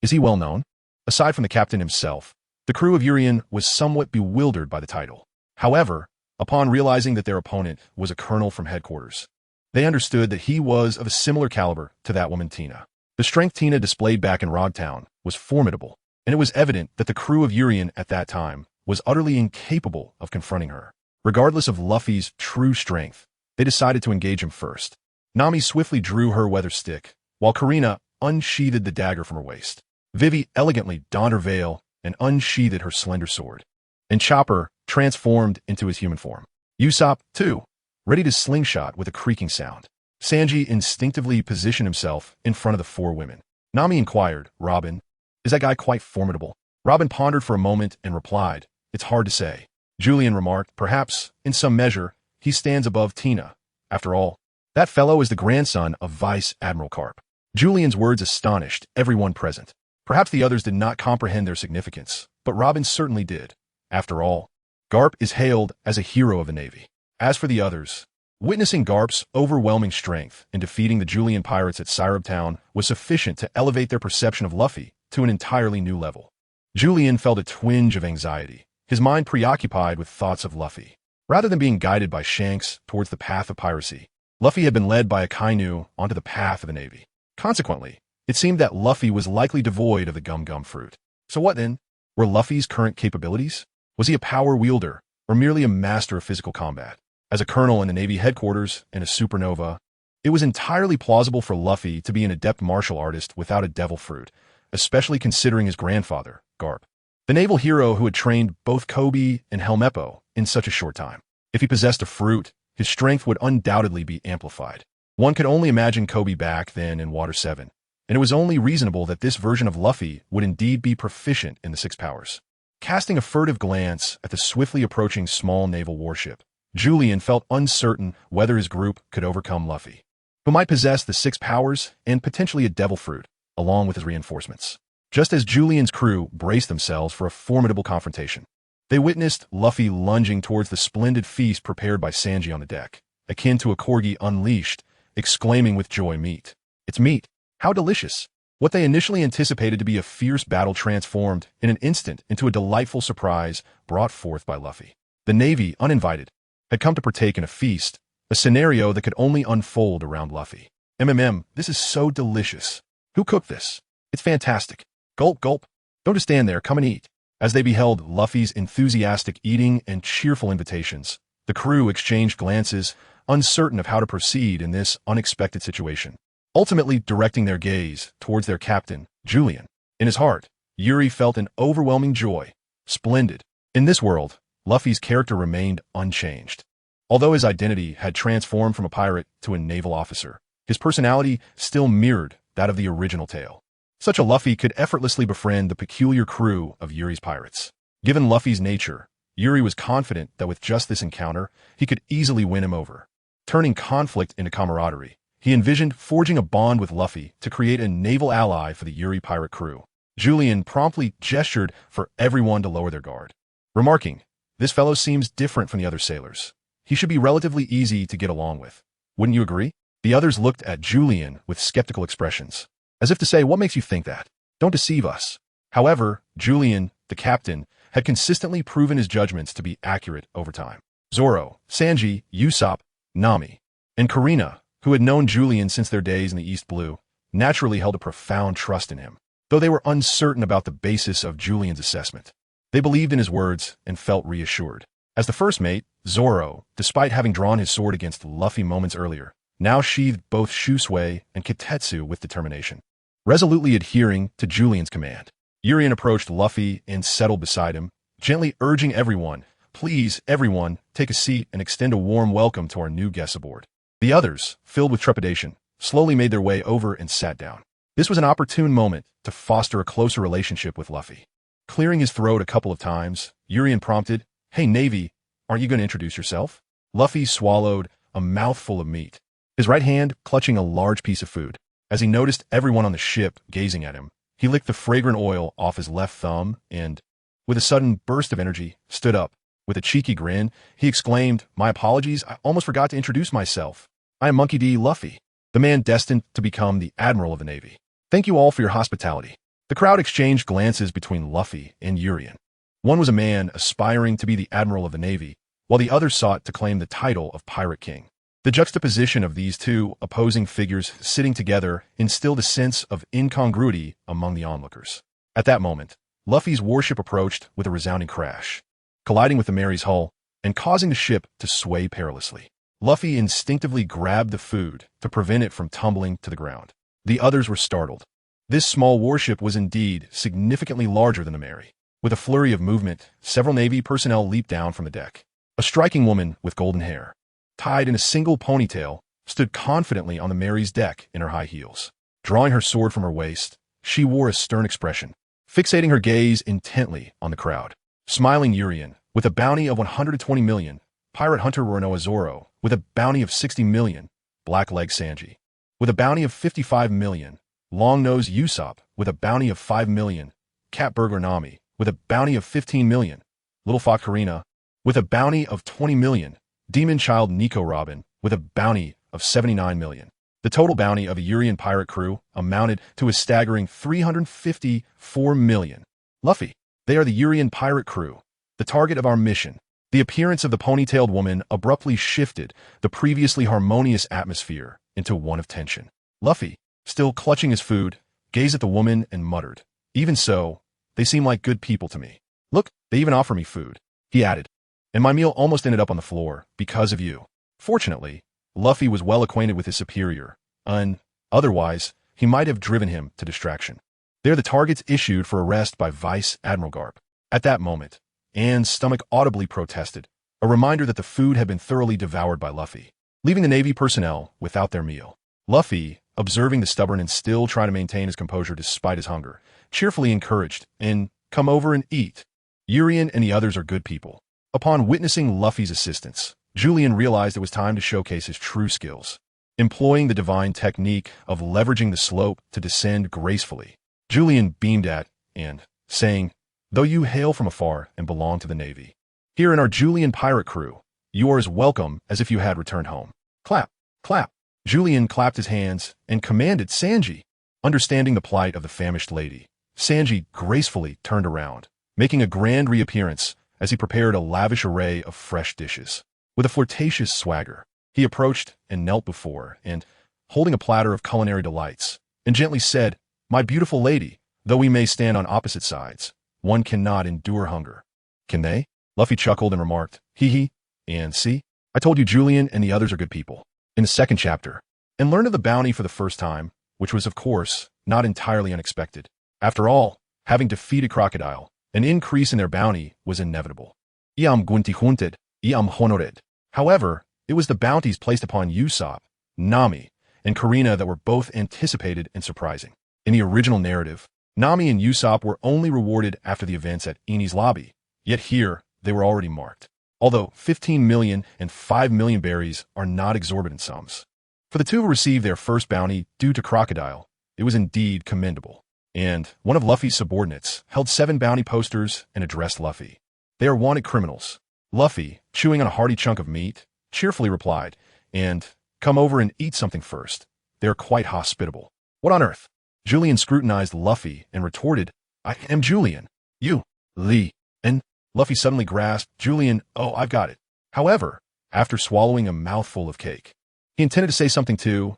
Is he well known? Aside from the captain himself, the crew of Urien was somewhat bewildered by the title. However, upon realizing that their opponent was a colonel from headquarters, they understood that he was of a similar caliber to that woman Tina. The strength Tina displayed back in Rogtown was formidable, and it was evident that the crew of Urien at that time was utterly incapable of confronting her. Regardless of Luffy's true strength, they decided to engage him first. Nami swiftly drew her weather stick, while Karina unsheathed the dagger from her waist. Vivi elegantly donned her veil and unsheathed her slender sword. And Chopper transformed into his human form. Usopp, too, ready to slingshot with a creaking sound. Sanji instinctively positioned himself in front of the four women. Nami inquired, "Robin, is that guy quite formidable?" Robin pondered for a moment and replied, "It's hard to say." Julian remarked, "Perhaps, in some measure, he stands above Tina. After all, that fellow is the grandson of Vice Admiral Carp." Julian's words astonished everyone present. Perhaps the others did not comprehend their significance, but Robin certainly did. After all, Garp is hailed as a hero of the Navy. As for the others, witnessing Garp's overwhelming strength in defeating the Julian pirates at Sirab Town was sufficient to elevate their perception of Luffy to an entirely new level. Julian felt a twinge of anxiety, his mind preoccupied with thoughts of Luffy. Rather than being guided by Shanks towards the path of piracy, Luffy had been led by Akainu onto the path of the Navy. Consequently, it seemed that Luffy was likely devoid of the gum-gum fruit. So what then? Were Luffy's current capabilities? Was he a power wielder, or merely a master of physical combat? As a colonel in the Navy headquarters and a supernova, it was entirely plausible for Luffy to be an adept martial artist without a devil fruit, especially considering his grandfather, Garp, the naval hero who had trained both Kobe and Helmeppo in such a short time. If he possessed a fruit, his strength would undoubtedly be amplified. One could only imagine Kobe back then in Water 7, and it was only reasonable that this version of Luffy would indeed be proficient in the six powers. Casting a furtive glance at the swiftly approaching small naval warship, Julian felt uncertain whether his group could overcome Luffy, who might possess the six powers and potentially a devil fruit, along with his reinforcements. Just as Julian's crew braced themselves for a formidable confrontation, they witnessed Luffy lunging towards the splendid feast prepared by Sanji on the deck, akin to a corgi unleashed, exclaiming with joy, "Meat! It's meat! How delicious!" What they initially anticipated to be a fierce battle transformed in an instant into a delightful surprise brought forth by Luffy. The Navy, uninvited, had come to partake in a feast, a scenario that could only unfold around Luffy. This is so delicious. Who cooked this? It's fantastic. Gulp, gulp. Don't just stand there, come and eat. As they beheld Luffy's enthusiastic eating and cheerful invitations, the crew exchanged glances, uncertain of how to proceed in this unexpected situation, ultimately directing their gaze towards their captain, Julian. In his heart, Yuri felt an overwhelming joy. Splendid. In this world, Luffy's character remained unchanged. Although his identity had transformed from a pirate to a naval officer, his personality still mirrored that of the original tale. Such a Luffy could effortlessly befriend the peculiar crew of Yuri's pirates. Given Luffy's nature, Yuri was confident that with just this encounter, he could easily win him over. Turning conflict into camaraderie, he envisioned forging a bond with Luffy to create a naval ally for the Yuri pirate crew. Julian promptly gestured for everyone to lower their guard, remarking, "This fellow seems different from the other sailors. He should be relatively easy to get along with. Wouldn't you agree?" The others looked at Julian with skeptical expressions, as if to say, "What makes you think that? Don't deceive us." However, Julian, the captain, had consistently proven his judgments to be accurate over time. Zoro, Sanji, Usopp, Nami, and Karina, who had known Julian since their days in the East Blue, naturally held a profound trust in him. Though they were uncertain about the basis of Julian's assessment, they believed in his words and felt reassured. As the first mate, Zoro, despite having drawn his sword against Luffy moments earlier, now sheathed both Shusui and Kitetsu with determination, resolutely adhering to Julian's command. Urien approached Luffy and settled beside him, gently urging everyone, "Please, everyone, take a seat and extend a warm welcome to our new guests aboard." The others, filled with trepidation, slowly made their way over and sat down. This was an opportune moment to foster a closer relationship with Luffy. Clearing his throat a couple of times, Urien prompted, "Hey Navy, aren't you going to introduce yourself?" Luffy swallowed a mouthful of meat, his right hand clutching a large piece of food. As he noticed everyone on the ship gazing at him, he licked the fragrant oil off his left thumb and, with a sudden burst of energy, stood up. With a cheeky grin, he exclaimed, "My apologies, I almost forgot to introduce myself. I am Monkey D. Luffy, the man destined to become the Admiral of the Navy. Thank you all for your hospitality." The crowd exchanged glances between Luffy and Urien. One was a man aspiring to be the Admiral of the Navy, while the other sought to claim the title of Pirate King. The juxtaposition of these two opposing figures sitting together instilled a sense of incongruity among the onlookers. At that moment, Luffy's warship approached with a resounding crash, colliding with the Mary's hull and causing the ship to sway perilously. Luffy instinctively grabbed the food to prevent it from tumbling to the ground. The others were startled. This small warship was indeed significantly larger than the Mary. With a flurry of movement, several Navy personnel leaped down from the deck. A striking woman with golden hair, tied in a single ponytail, stood confidently on the Mary's deck in her high heels. Drawing her sword from her waist, she wore a stern expression, fixating her gaze intently on the crowd. Smiling Urien, with a bounty of 120 million, pirate hunter Renoa Zoro, with a bounty of 60 million, Blackleg Sanji, with a bounty of 55 million, Long-Nose Usopp, with a bounty of 5 million, Catburglar Nami, with a bounty of 15 million, Little Fox Karina, with a bounty of 20 million, Demon Child Nico Robin, with a bounty of 79 million. The total bounty of a Urien pirate crew amounted to a staggering 354 million. Luffy, they are the Urien pirate crew, the target of our mission. The appearance of the ponytailed woman abruptly shifted the previously harmonious atmosphere into one of tension. Luffy, still clutching his food, gazed at the woman and muttered, "Even so, they seem like good people to me. Look, they even offer me food," he added. "And my meal almost ended up on the floor because of you." Fortunately, Luffy was well acquainted with his superior, and otherwise, he might have driven him to distraction. They're the targets issued for arrest by Vice Admiral Garp. At that moment, Anne's stomach audibly protested, a reminder that the food had been thoroughly devoured by Luffy, leaving the Navy personnel without their meal. Luffy, observing the stubborn and still trying to maintain his composure despite his hunger, cheerfully encouraged, "And come over and eat. Urien and the others are good people." Upon witnessing Luffy's assistance, Julian realized it was time to showcase his true skills. Employing the divine technique of leveraging the slope to descend gracefully, Julian beamed at and, saying, "Though you hail from afar and belong to the Navy, here in our Julian pirate crew, you are as welcome as if you had returned home. Clap, clap." Julian clapped his hands and commanded Sanji. Understanding the plight of the famished lady, Sanji gracefully turned around, making a grand reappearance as he prepared a lavish array of fresh dishes. With a flirtatious swagger, he approached and knelt before and, holding a platter of culinary delights, and gently said, "My beautiful lady, though we may stand on opposite sides, one cannot endure hunger." "Can they?" Luffy chuckled and remarked, "Hee hee, and see, I told you Julian and the others are good people." In the second chapter, and learned of the bounty for the first time, which was, of course, not entirely unexpected. After all, having defeated Crocodile, an increase in their bounty was inevitable. Iam gunti hunted, iam honored. However, it was the bounties placed upon Usopp, Nami, and Karina that were both anticipated and surprising. In the original narrative, Nami and Usopp were only rewarded after the events at Enies Lobby, yet here they were already marked. Although 15 million and 5 million berries are not exorbitant sums. For the two who received their first bounty due to Crocodile, it was indeed commendable. And one of Luffy's subordinates held 7 bounty posters and addressed Luffy. "They are wanted criminals." Luffy, chewing on a hearty chunk of meat, cheerfully replied, "And come over and eat something first. They are quite hospitable." "What on earth?" Julian scrutinized Luffy and retorted, "I am Julian. You, Lee." And Luffy suddenly grasped, "Julian, oh, I've got it." However, after swallowing a mouthful of cake, he intended to say something too,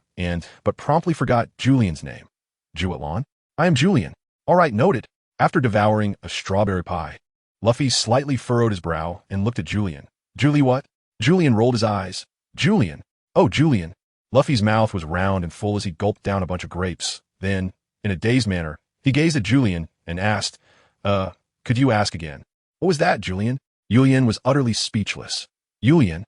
but promptly forgot Julian's name. "Julian? I am Julian." "All right, noted." After devouring a strawberry pie, Luffy slightly furrowed his brow and looked at Julian. "Julie what?" Julian rolled his eyes. "Julian. Oh, Julian." Luffy's mouth was round and full as he gulped down a bunch of grapes. Then, in a dazed manner, he gazed at Julian and asked, could you ask again?" "What was that, Julian?" Julian was utterly speechless. Julian.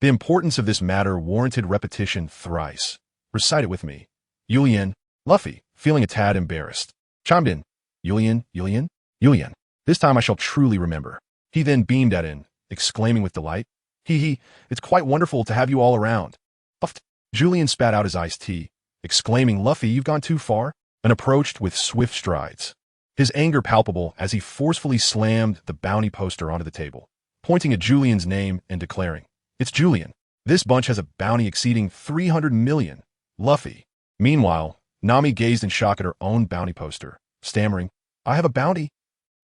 The importance of this matter warranted repetition thrice. "Recite it with me." Julian. Luffy, feeling a tad embarrassed, chimed in. Julian. This time I shall truly remember." He then beamed at him, exclaiming with delight, Hee hee, it's quite wonderful to have you all around. Puffed. Julian spat out his iced tea, exclaiming, Luffy, you've gone too far, and approached with swift strides. His anger palpable as he forcefully slammed the bounty poster onto the table, pointing at Julian's name and declaring, It's Julian. This bunch has a bounty exceeding 300 million. Luffy. Meanwhile, Nami gazed in shock at her own bounty poster, stammering, I have a bounty.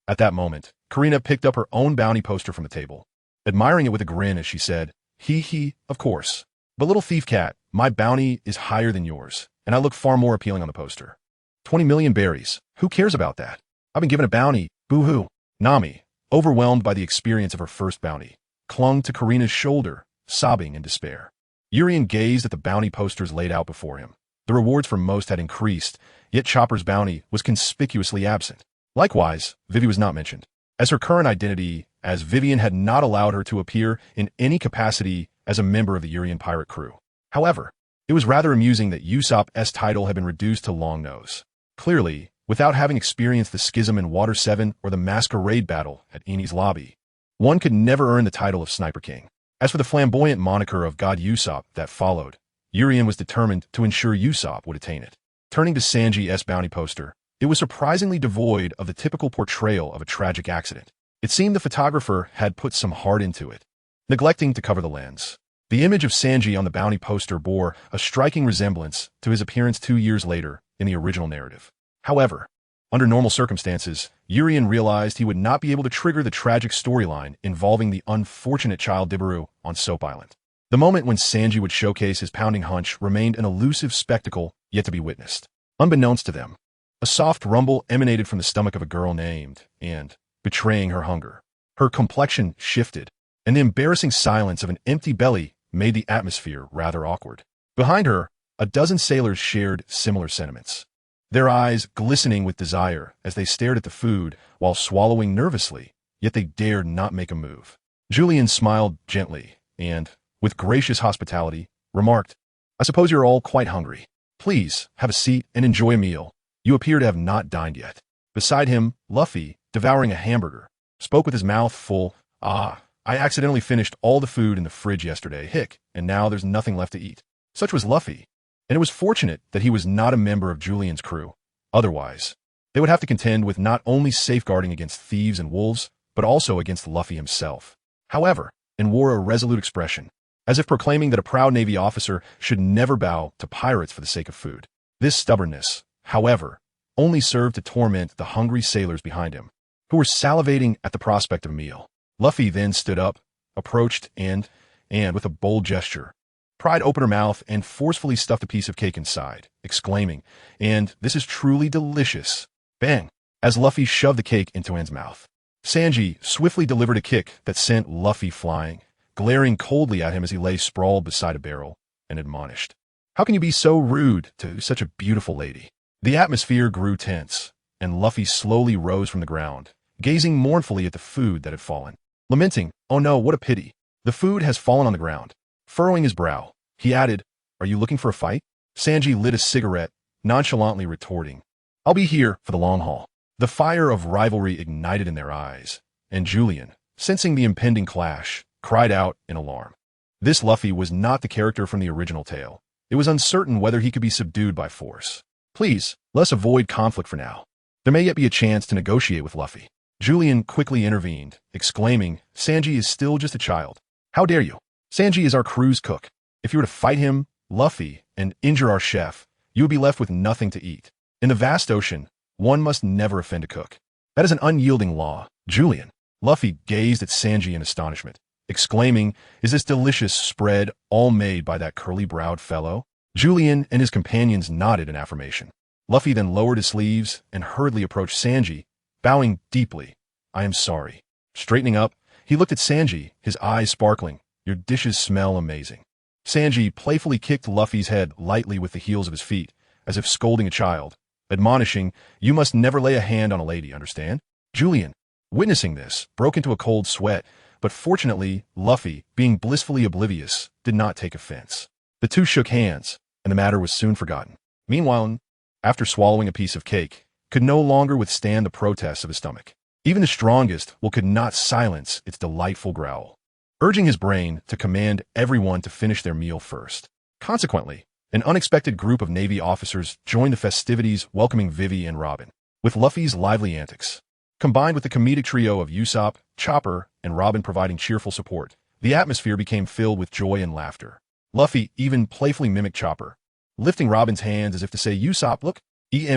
At that moment, Karina picked up her own bounty poster from the table, admiring it with a grin as she said, Hee hee, of course. But little thief cat, my bounty is higher than yours, and I look far more appealing on the poster. 20 million berries. Who cares about that? I've been given a bounty. Boo-hoo. Nami, overwhelmed by the experience of her first bounty, clung to Karina's shoulder, sobbing in despair. Urian gazed at the bounty posters laid out before him. The rewards for most had increased, yet Chopper's bounty was conspicuously absent. Likewise, Vivi was not mentioned, as her current identity as Vivian had not allowed her to appear in any capacity as a member of the Urian pirate crew. However, it was rather amusing that Usopp's title had been reduced to Long Nose. Clearly, without having experienced the schism in Water 7 or the masquerade battle at Enies Lobby, one could never earn the title of Sniper King. As for the flamboyant moniker of God Usopp that followed, Urian was determined to ensure Usopp would attain it. Turning to Sanji's bounty poster, it was surprisingly devoid of the typical portrayal of a tragic accident. It seemed the photographer had put some heart into it, neglecting to cover the lens. The image of Sanji on the bounty poster bore a striking resemblance to his appearance 2 years later in the original narrative. However, under normal circumstances, Urian realized he would not be able to trigger the tragic storyline involving the unfortunate child Dibaru on Soap Island. The moment when Sanji would showcase his pounding hunch remained an elusive spectacle yet to be witnessed. Unbeknownst to them, a soft rumble emanated from the stomach of a girl named, and, betraying her hunger, her complexion shifted, and the embarrassing silence of an empty belly made the atmosphere rather awkward. Behind her, a dozen sailors shared similar sentiments, their eyes glistening with desire as they stared at the food while swallowing nervously, yet they dared not make a move. Julian smiled gently and, with gracious hospitality, remarked, I suppose you're all quite hungry. Please, have a seat and enjoy a meal. You appear to have not dined yet. Beside him, Luffy, devouring a hamburger, spoke with his mouth full, I accidentally finished all the food in the fridge yesterday, and now there's nothing left to eat. Such was Luffy, and it was fortunate that he was not a member of Julian's crew. Otherwise, they would have to contend with not only safeguarding against thieves and wolves, but also against Luffy himself. However, and wore a resolute expression, as if proclaiming that a proud Navy officer should never bow to pirates for the sake of food. This stubbornness, however, only served to torment the hungry sailors behind him, who were salivating at the prospect of a meal. Luffy then stood up, approached, and with a bold gesture, pried open her mouth and forcefully stuffed a piece of cake inside, exclaiming, and this is truly delicious. Bang! As Luffy shoved the cake into An's mouth, Sanji swiftly delivered a kick that sent Luffy flying, glaring coldly at him as he lay sprawled beside a barrel, and admonished, How can you be so rude to such a beautiful lady? The atmosphere grew tense, and Luffy slowly rose from the ground, gazing mournfully at the food that had fallen, lamenting, Oh no, what a pity. The food has fallen on the ground. Furrowing his brow, he added, Are you looking for a fight? Sanji lit a cigarette, nonchalantly retorting, I'll be here for the long haul. The fire of rivalry ignited in their eyes, and Julian, sensing the impending clash, cried out in alarm. This Luffy was not the character from the original tale. It was uncertain whether he could be subdued by force. Please, let's avoid conflict for now. There may yet be a chance to negotiate with Luffy. Julian quickly intervened, exclaiming, Sanji is still just a child. How dare you? Sanji is our crew's cook. If you were to fight him, Luffy, and injure our chef, you would be left with nothing to eat. In the vast ocean, one must never offend a cook. That is an unyielding law. Julian. Luffy gazed at Sanji in astonishment, exclaiming, Is this delicious spread all made by that curly-browed fellow? Julian and his companions nodded in affirmation. Luffy then lowered his sleeves and hurriedly approached Sanji, bowing deeply. I am sorry. Straightening up, he looked at Sanji, his eyes sparkling. Your dishes smell amazing. Sanji playfully kicked Luffy's head lightly with the heels of his feet, as if scolding a child, admonishing, You must never lay a hand on a lady, understand? Julian, witnessing this, broke into a cold sweat, but fortunately, Luffy, being blissfully oblivious, did not take offense. The two shook hands, and the matter was soon forgotten. Meanwhile, after swallowing a piece of cake, could no longer withstand the protests of his stomach. Even the strongest could not silence its delightful growl. urging his brain to command everyone to finish their meal first. Consequently, an unexpected group of Navy officers joined the festivities welcoming Vivi and Robin. With Luffy's lively antics, combined with the comedic trio of Usopp, Chopper, and Robin providing cheerful support, the atmosphere became filled with joy and laughter. Luffy even playfully mimicked Chopper, lifting Robin's hands as if to say, "Usopp, look,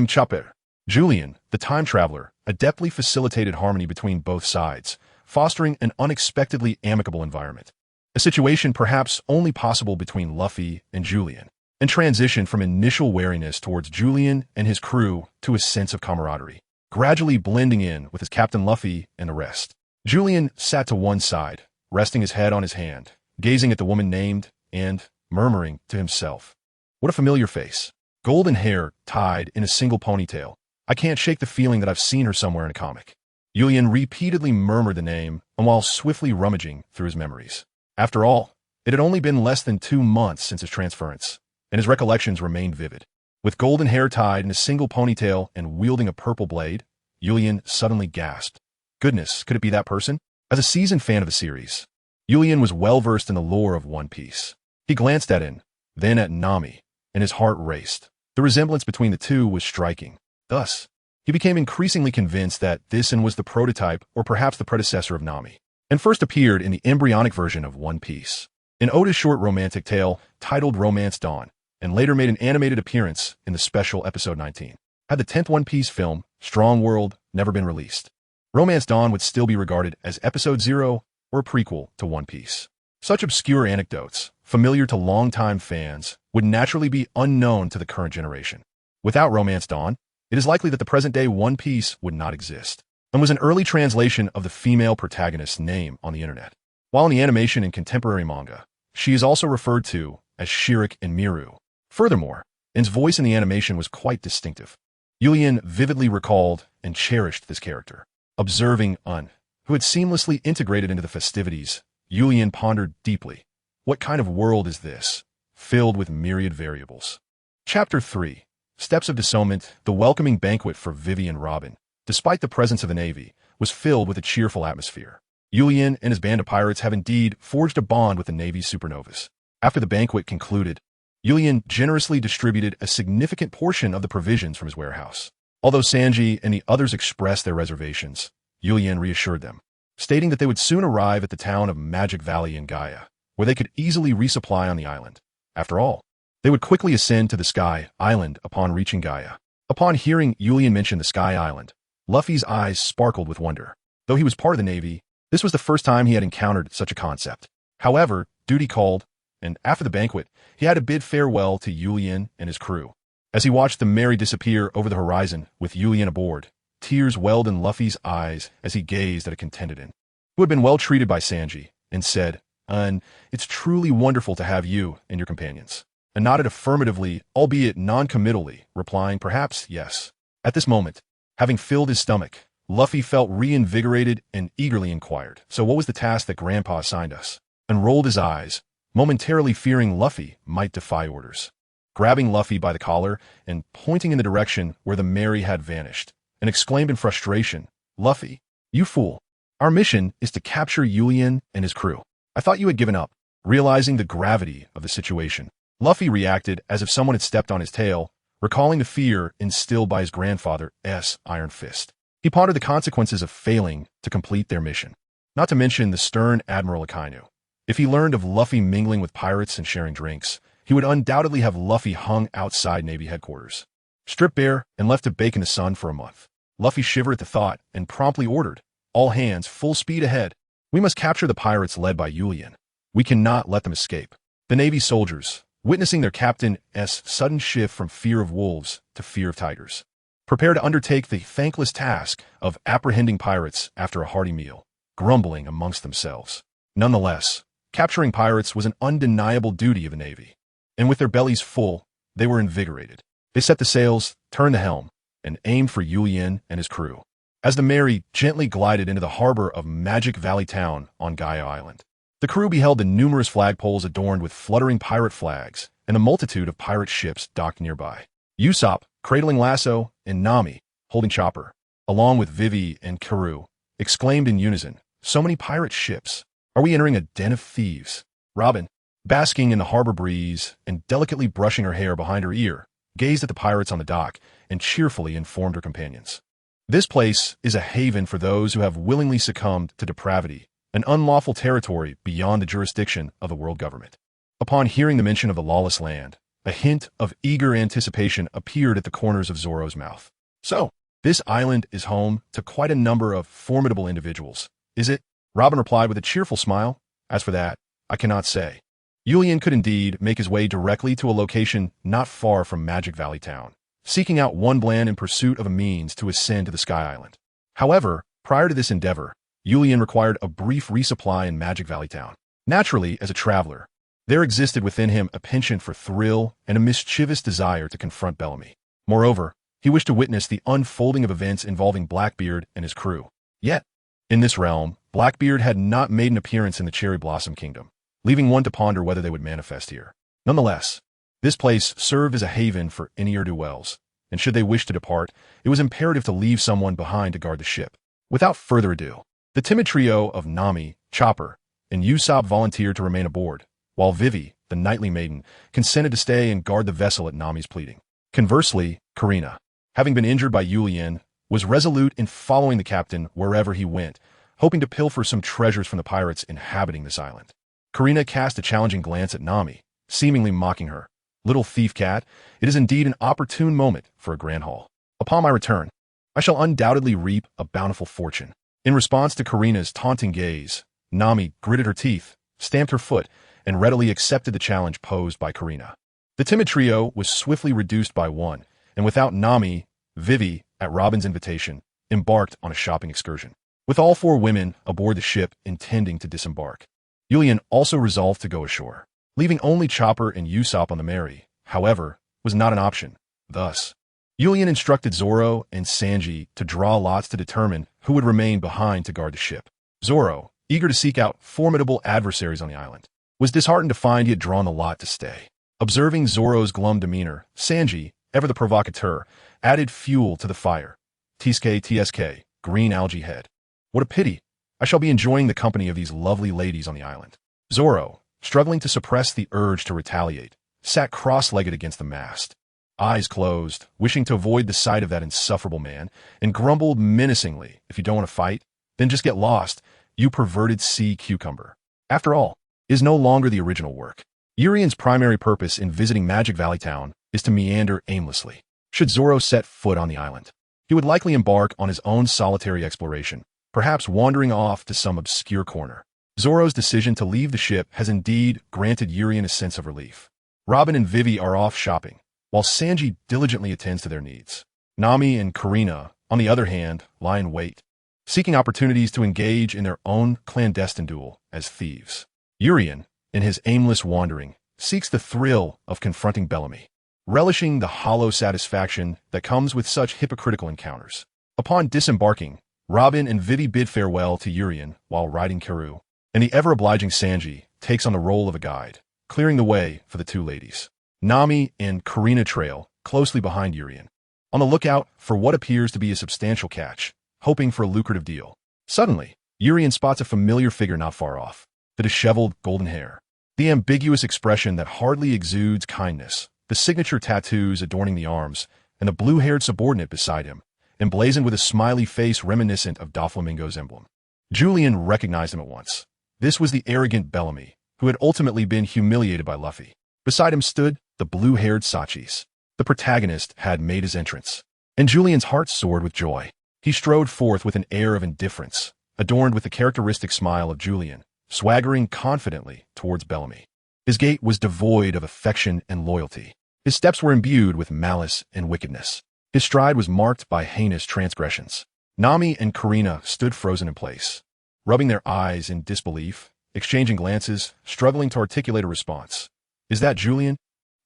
Chopper." Julian, the time traveler, adeptly facilitated harmony between both sides, fostering an unexpectedly amicable environment. A situation perhaps only possible between Luffy and Julian, and transitioned from initial wariness towards Julian and his crew to a sense of camaraderie, gradually blending in with his Captain Luffy and the rest. Julian sat to one side, resting his head on his hand, gazing at the woman named, and murmuring to himself, "What a familiar face. Golden hair tied in a single ponytail. I can't shake the feeling that I've seen her somewhere in a comic." Julian repeatedly murmured the name, and while swiftly rummaging through his memories. After all, it had only been less than 2 months since his transference, and his recollections remained vivid. With golden hair tied in a single ponytail and wielding a purple blade, Julian suddenly gasped. Goodness, could it be that person? As a seasoned fan of the series, Julian was well-versed in the lore of One Piece. He glanced at him, then at Nami, and his heart raced. The resemblance between the two was striking. Thus, he became increasingly convinced that this was the prototype or perhaps the predecessor of Nami, and first appeared in the embryonic version of One Piece, an Oda's short romantic tale titled Romance Dawn, and later made an animated appearance in the special episode 19. Had the 10th One Piece film, Strong World, never been released, Romance Dawn would still be regarded as episode 0 or a prequel to One Piece. Such obscure anecdotes, familiar to longtime fans, would naturally be unknown to the current generation. Without Romance Dawn, it is likely that the present-day One Piece would not exist, and was an early translation of the female protagonist's name on the internet. While in the animation and contemporary manga, she is also referred to as Shirik and Miru. Furthermore, In's voice in the animation was quite distinctive. Julian vividly recalled and cherished this character. Observing Un, who had seamlessly integrated into the festivities, Julian pondered deeply. What kind of world is this, filled with myriad variables? Chapter 3. Steps of Dissownment. The welcoming banquet for Vivi and Robin, despite the presence of the Navy, was filled with a cheerful atmosphere. Julian and his band of pirates have indeed forged a bond with the Navy's supernovas. After the banquet concluded, Julian generously distributed a significant portion of the provisions from his warehouse. Although Sanji and the others expressed their reservations, Julian reassured them, stating that they would soon arrive at the town of Magic Valley in Gaia, where they could easily resupply on the island. After all, they would quickly ascend to the Sky Island upon reaching Gaia. Upon hearing Julian mention the Sky Island, Luffy's eyes sparkled with wonder. Though he was part of the Navy, this was the first time he had encountered such a concept. However, duty called, and after the banquet, he had to bid farewell to Julian and his crew. As he watched the Mary disappear over the horizon with Julian aboard, tears welled in Luffy's eyes as he gazed at a contented In, who had been well treated by Sanji, and said, "It's truly wonderful to have you and your companions," and nodded affirmatively, albeit non-committally, replying perhaps yes. At this moment, having filled his stomach, Luffy felt reinvigorated and eagerly inquired, "So what was the task that Grandpa assigned us?" and rolled his eyes, momentarily fearing Luffy might defy orders. Grabbing Luffy by the collar and pointing in the direction where the Mary had vanished, and exclaimed in frustration, "Luffy, you fool. Our mission is to capture Julian and his crew. I thought you had given up." Realizing the gravity of the situation, Luffy reacted as if someone had stepped on his tail, recalling the fear instilled by his grandfather's iron fist. He pondered the consequences of failing to complete their mission, not to mention the stern Admiral Akainu. If he learned of Luffy mingling with pirates and sharing drinks, he would undoubtedly have Luffy hung outside Navy headquarters, stripped bare and left to bake in the sun for a month. Luffy shivered at the thought and promptly ordered, "All hands, full speed ahead. We must capture the pirates led by Julian. We cannot let them escape." The Navy soldiers, witnessing their captain's sudden shift from fear of wolves to fear of tigers, prepare to undertake the thankless task of apprehending pirates after a hearty meal, grumbling amongst themselves. Nonetheless, capturing pirates was an undeniable duty of the Navy, and with their bellies full, they were invigorated. They set the sails, turned the helm, and aimed for Julian and his crew. As the Mary gently glided into the harbor of Magic Valley Town on Gaia Island, the crew beheld the numerous flagpoles adorned with fluttering pirate flags and the multitude of pirate ships docked nearby. Usopp, cradling Lasso, and Nami, holding Chopper, along with Vivi and Karoo, exclaimed in unison, "So many pirate ships! Are we entering a den of thieves? Robin, basking in the harbor breeze and delicately brushing her hair behind her ear, gazed at the pirates on the dock and cheerfully informed her companions. This place is a haven for those who have willingly succumbed to depravity, an unlawful territory beyond the jurisdiction of the world government. Upon hearing the mention of the lawless land, a hint of eager anticipation appeared at the corners of Zoro's mouth. So, this island is home to quite a number of formidable individuals, is it? Robin replied with a cheerful smile. As for that, I cannot say. Julian could indeed make his way directly to a location not far from Magic Valley Town, seeking out one bland in pursuit of a means to ascend to the Sky Island. However, prior to this endeavor, Julian required a brief resupply in Magic Valley Town. Naturally, as a traveler, there existed within him a penchant for thrill and a mischievous desire to confront Bellamy. Moreover, he wished to witness the unfolding of events involving Blackbeard and his crew. Yet, in this realm, Blackbeard had not made an appearance in the Cherry Blossom Kingdom, leaving one to ponder whether they would manifest here. Nonetheless, this place served as a haven for ne'er-do-wells, and should they wish to depart, it was imperative to leave someone behind to guard the ship. Without further ado, the timid trio of Nami, Chopper, and Usopp volunteered to remain aboard, while Vivi, the knightly maiden, consented to stay and guard the vessel at Nami's pleading. Conversely, Karina, having been injured by Julian, was resolute in following the captain wherever he went, hoping to pilfer some treasures from the pirates inhabiting this island. Karina cast a challenging glance at Nami, seemingly mocking her. Little thief cat, it is indeed an opportune moment for a grand haul. Upon my return, I shall undoubtedly reap a bountiful fortune. In response to Karina's taunting gaze, Nami gritted her teeth, stamped her foot, and readily accepted the challenge posed by Karina. The timid trio was swiftly reduced by one, and without Nami, Vivi, at Robin's invitation, embarked on a shopping excursion. With all four women aboard the ship intending to disembark, Julian also resolved to go ashore. Leaving only Chopper and Usopp on the Mary, however, was not an option. Thus, Julian instructed Zoro and Sanji to draw lots to determine who would remain behind to guard the ship. Zoro, eager to seek out formidable adversaries on the island, was disheartened to find he had drawn the lot to stay. Observing Zoro's glum demeanor, Sanji, ever the provocateur, added fuel to the fire. TSK, green algae head. What a pity. I shall be enjoying the company of these lovely ladies on the island. Zoro, struggling to suppress the urge to retaliate, sat cross-legged against the mast, eyes closed, wishing to avoid the sight of that insufferable man, and grumbled menacingly, if you don't want to fight, then just get lost, you perverted sea cucumber. After all, is no longer the original work. Urian's primary purpose in visiting Magic Valley Town is to meander aimlessly. Should Zoro set foot on the island, he would likely embark on his own solitary exploration, perhaps wandering off to some obscure corner. Zoro's decision to leave the ship has indeed granted Urian a sense of relief. Robin and Vivi are off shopping, while Sanji diligently attends to their needs. Nami and Karina, on the other hand, lie in wait, seeking opportunities to engage in their own clandestine duel as thieves. Urian, in his aimless wandering, seeks the thrill of confronting Bellamy, relishing the hollow satisfaction that comes with such hypocritical encounters. Upon disembarking, Robin and Vivi bid farewell to Urian while riding Karoo, and the ever-obliging Sanji takes on the role of a guide, clearing the way for the two ladies. Nami and Karina trail closely behind Urian, on the lookout for what appears to be a substantial catch, hoping for a lucrative deal. Suddenly, Urian spots a familiar figure not far off. The disheveled golden hair, the ambiguous expression that hardly exudes kindness, the signature tattoos adorning the arms, and the blue-haired subordinate beside him, emblazoned with a smiley face reminiscent of Doflamingo's emblem. Julian recognized him at once. This was the arrogant Bellamy, who had ultimately been humiliated by Luffy. Beside him stood the blue-haired Sachis. The protagonist had made his entrance, and Julian's heart soared with joy. He strode forth with an air of indifference, adorned with the characteristic smile of Julian, swaggering confidently towards Bellamy. His gait was devoid of affection and loyalty. His steps were imbued with malice and wickedness. His stride was marked by heinous transgressions. Nami and Karina stood frozen in place, rubbing their eyes in disbelief, exchanging glances, struggling to articulate a response. Is that Julian?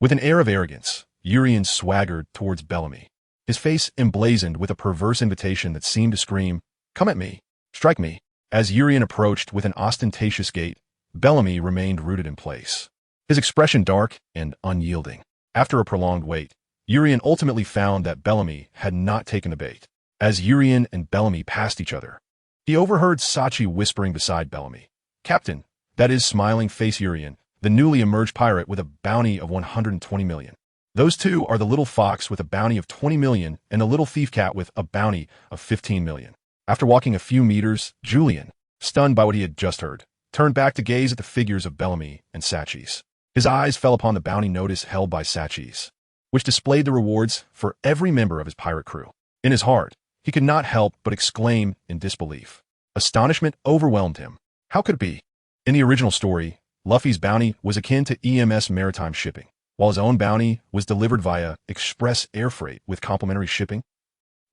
With an air of arrogance, Urian swaggered towards Bellamy, his face emblazoned with a perverse invitation that seemed to scream, "Come at me, strike me." As Urian approached with an ostentatious gait, Bellamy remained rooted in place, his expression dark and unyielding. After a prolonged wait, Urian ultimately found that Bellamy had not taken the bait. As Urian and Bellamy passed each other, he overheard Sachi whispering beside Bellamy, Captain, that is smiling face Urian, the newly emerged pirate with a bounty of 120 million. Those two are the little fox with a bounty of 20 million and the little thief cat with a bounty of 15 million. After walking a few meters, Julian, stunned by what he had just heard, turned back to gaze at the figures of Bellamy and Sachis. His eyes fell upon the bounty notice held by Sachis, which displayed the rewards for every member of his pirate crew. In his heart, he could not help but exclaim in disbelief. Astonishment overwhelmed him. How could it be? In the original story, Luffy's bounty was akin to EMS maritime shipping, while his own bounty was delivered via express air freight with complimentary shipping.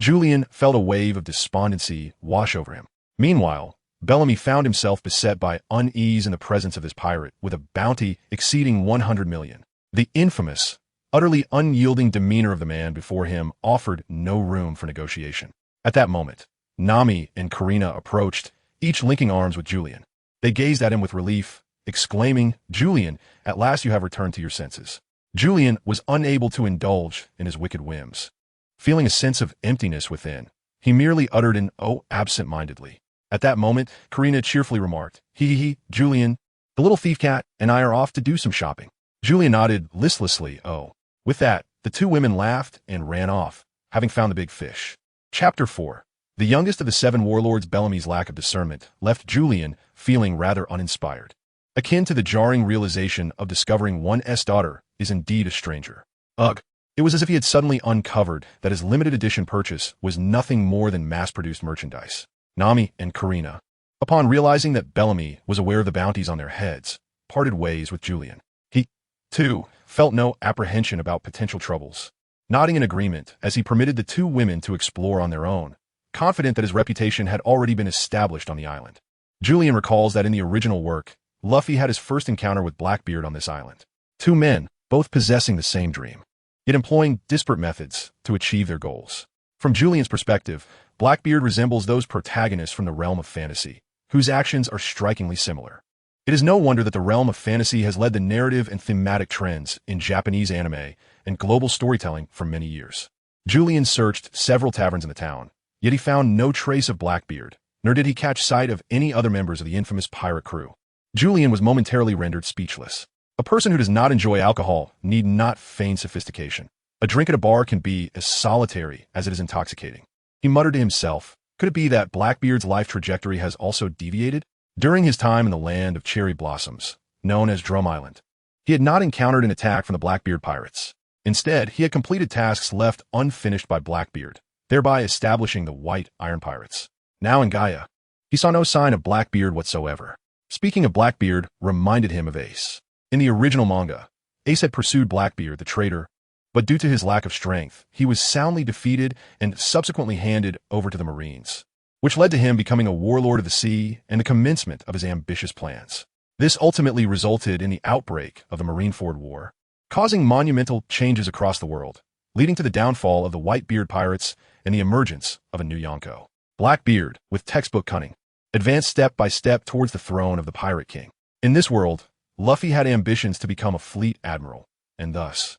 Julian felt a wave of despondency wash over him. Meanwhile, Bellamy found himself beset by unease in the presence of his pirate with a bounty exceeding 100 million. The infamous, utterly unyielding demeanor of the man before him offered no room for negotiation. At that moment, Nami and Karina approached, each linking arms with Julian. They gazed at him with relief, exclaiming, "Julian, at last you have returned to your senses." Julian was unable to indulge in his wicked whims. Feeling a sense of emptiness within, he merely uttered an "oh" absent-mindedly. At that moment, Karina cheerfully remarked, "He, Julian, the little thief cat and I are off to do some shopping." Julian nodded listlessly, "Oh." With that, the two women laughed and ran off, having found the big fish. Chapter 4. The youngest of the 7 warlords, Bellamy's lack of discernment left Julian feeling rather uninspired. Akin to the jarring realization of discovering one's daughter is indeed a stranger. Ugh. It was as if he had suddenly uncovered that his limited edition purchase was nothing more than mass-produced merchandise. Nami and Karina, upon realizing that Bellamy was aware of the bounties on their heads, parted ways with Julian. He, too, felt no apprehension about potential troubles, nodding in agreement as he permitted the two women to explore on their own, confident that his reputation had already been established on the island. Julian recalls that in the original work, Luffy had his first encounter with Blackbeard on this island. Two men, both possessing the same dream, yet employing disparate methods to achieve their goals. From Julian's perspective, Blackbeard resembles those protagonists from the realm of fantasy, whose actions are strikingly similar. It is no wonder that the realm of fantasy has led the narrative and thematic trends in Japanese anime and global storytelling for many years. Julian searched several taverns in the town, yet he found no trace of Blackbeard, nor did he catch sight of any other members of the infamous pirate crew. Julian was momentarily rendered speechless. A person who does not enjoy alcohol need not feign sophistication. A drink at a bar can be as solitary as it is intoxicating. He muttered to himself, could it be that Blackbeard's life trajectory has also deviated? During his time in the land of cherry blossoms, known as Drum Island, he had not encountered an attack from the Blackbeard pirates. Instead, he had completed tasks left unfinished by Blackbeard, thereby establishing the White Iron Pirates. Now in Gaia, he saw no sign of Blackbeard whatsoever. Speaking of Blackbeard reminded him of Ace. In the original manga, Ace had pursued Blackbeard, the traitor, but due to his lack of strength, he was soundly defeated and subsequently handed over to the Marines, which led to him becoming a warlord of the sea and the commencement of his ambitious plans. This ultimately resulted in the outbreak of the Marineford War, causing monumental changes across the world, leading to the downfall of the Whitebeard pirates and the emergence of a new Yonko. Blackbeard, with textbook cunning, advanced step by step towards the throne of the Pirate King. In this world, Luffy had ambitions to become a fleet admiral, and thus,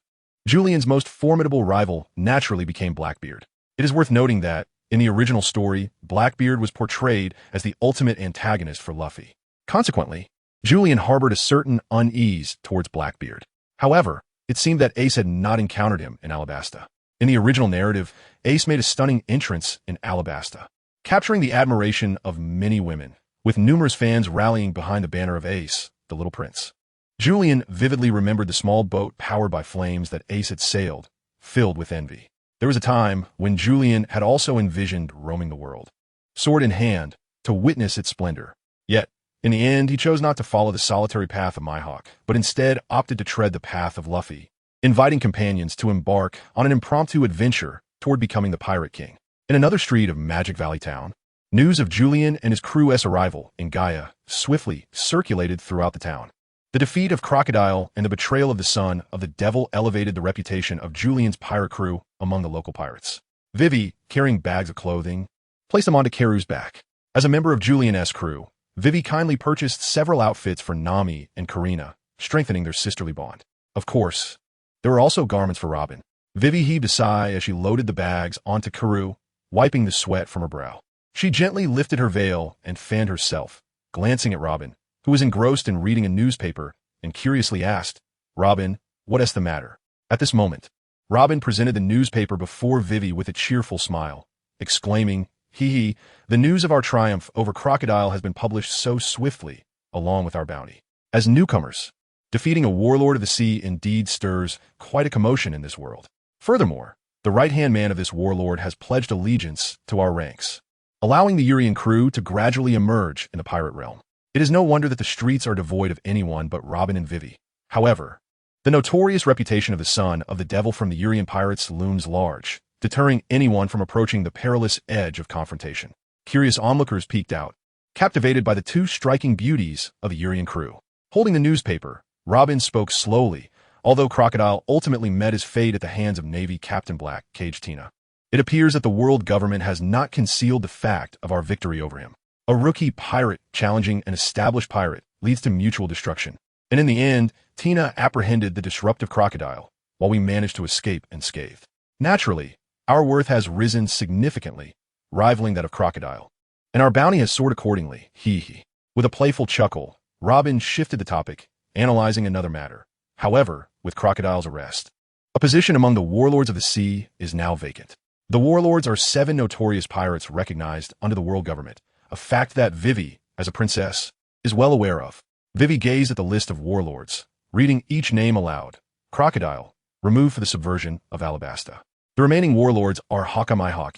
Julian's most formidable rival naturally became Blackbeard. It is worth noting that, in the original story, Blackbeard was portrayed as the ultimate antagonist for Luffy. Consequently, Julian harbored a certain unease towards Blackbeard. However, it seemed that Ace had not encountered him in Alabasta. In the original narrative, Ace made a stunning entrance in Alabasta, capturing the admiration of many women, with numerous fans rallying behind the banner of Ace, the Little Prince. Julian vividly remembered the small boat powered by flames that Ace had sailed, filled with envy. There was a time when Julian had also envisioned roaming the world, sword in hand, to witness its splendor. Yet, in the end, he chose not to follow the solitary path of Mihawk, but instead opted to tread the path of Luffy, inviting companions to embark on an impromptu adventure toward becoming the Pirate King. In another street of Magic Valley Town, news of Julian and his crew's arrival in Gaia swiftly circulated throughout the town. The defeat of Crocodile and the betrayal of the son of the devil elevated the reputation of Julian's pirate crew among the local pirates. Vivi, carrying bags of clothing, placed them onto Karu's back. As a member of Julian's crew, Vivi kindly purchased several outfits for Nami and Karina, strengthening their sisterly bond. Of course, there were also garments for Robin. Vivi heaved a sigh as she loaded the bags onto Karu, wiping the sweat from her brow. She gently lifted her veil and fanned herself, glancing at Robin, who was engrossed in reading a newspaper and curiously asked, "Robin, what is the matter?" At this moment, Robin presented the newspaper before Vivi with a cheerful smile, exclaiming, "Hee hee, the news of our triumph over Crocodile has been published so swiftly, along with our bounty. As newcomers, defeating a warlord of the sea indeed stirs quite a commotion in this world. Furthermore, the right-hand man of this warlord has pledged allegiance to our ranks, allowing the Urian crew to gradually emerge in the pirate realm. It is no wonder that the streets are devoid of anyone but Robin and Vivi. However, the notorious reputation of the son of the devil from the Urian pirates looms large, deterring anyone from approaching the perilous edge of confrontation." Curious onlookers peeked out, captivated by the two striking beauties of the Urian crew. Holding the newspaper, Robin spoke slowly, although Crocodile ultimately met his fate at the hands of Navy Captain Black Cage Tina. "It appears that the world government has not concealed the fact of our victory over him. A rookie pirate challenging an established pirate leads to mutual destruction. And in the end, Tina apprehended the disruptive Crocodile, while we managed to escape unscathed. Naturally, our worth has risen significantly, rivaling that of Crocodile. And our bounty has soared accordingly, hee hee." With a playful chuckle, Robin shifted the topic, analyzing another matter. However, with Crocodile's arrest, a position among the warlords of the sea is now vacant. The warlords are 7 notorious pirates recognized under the world government, a fact that Vivi, as a princess, is well aware of. Vivi gazed at the list of warlords, reading each name aloud. Crocodile, removed for the subversion of Alabasta. The remaining warlords are Hawk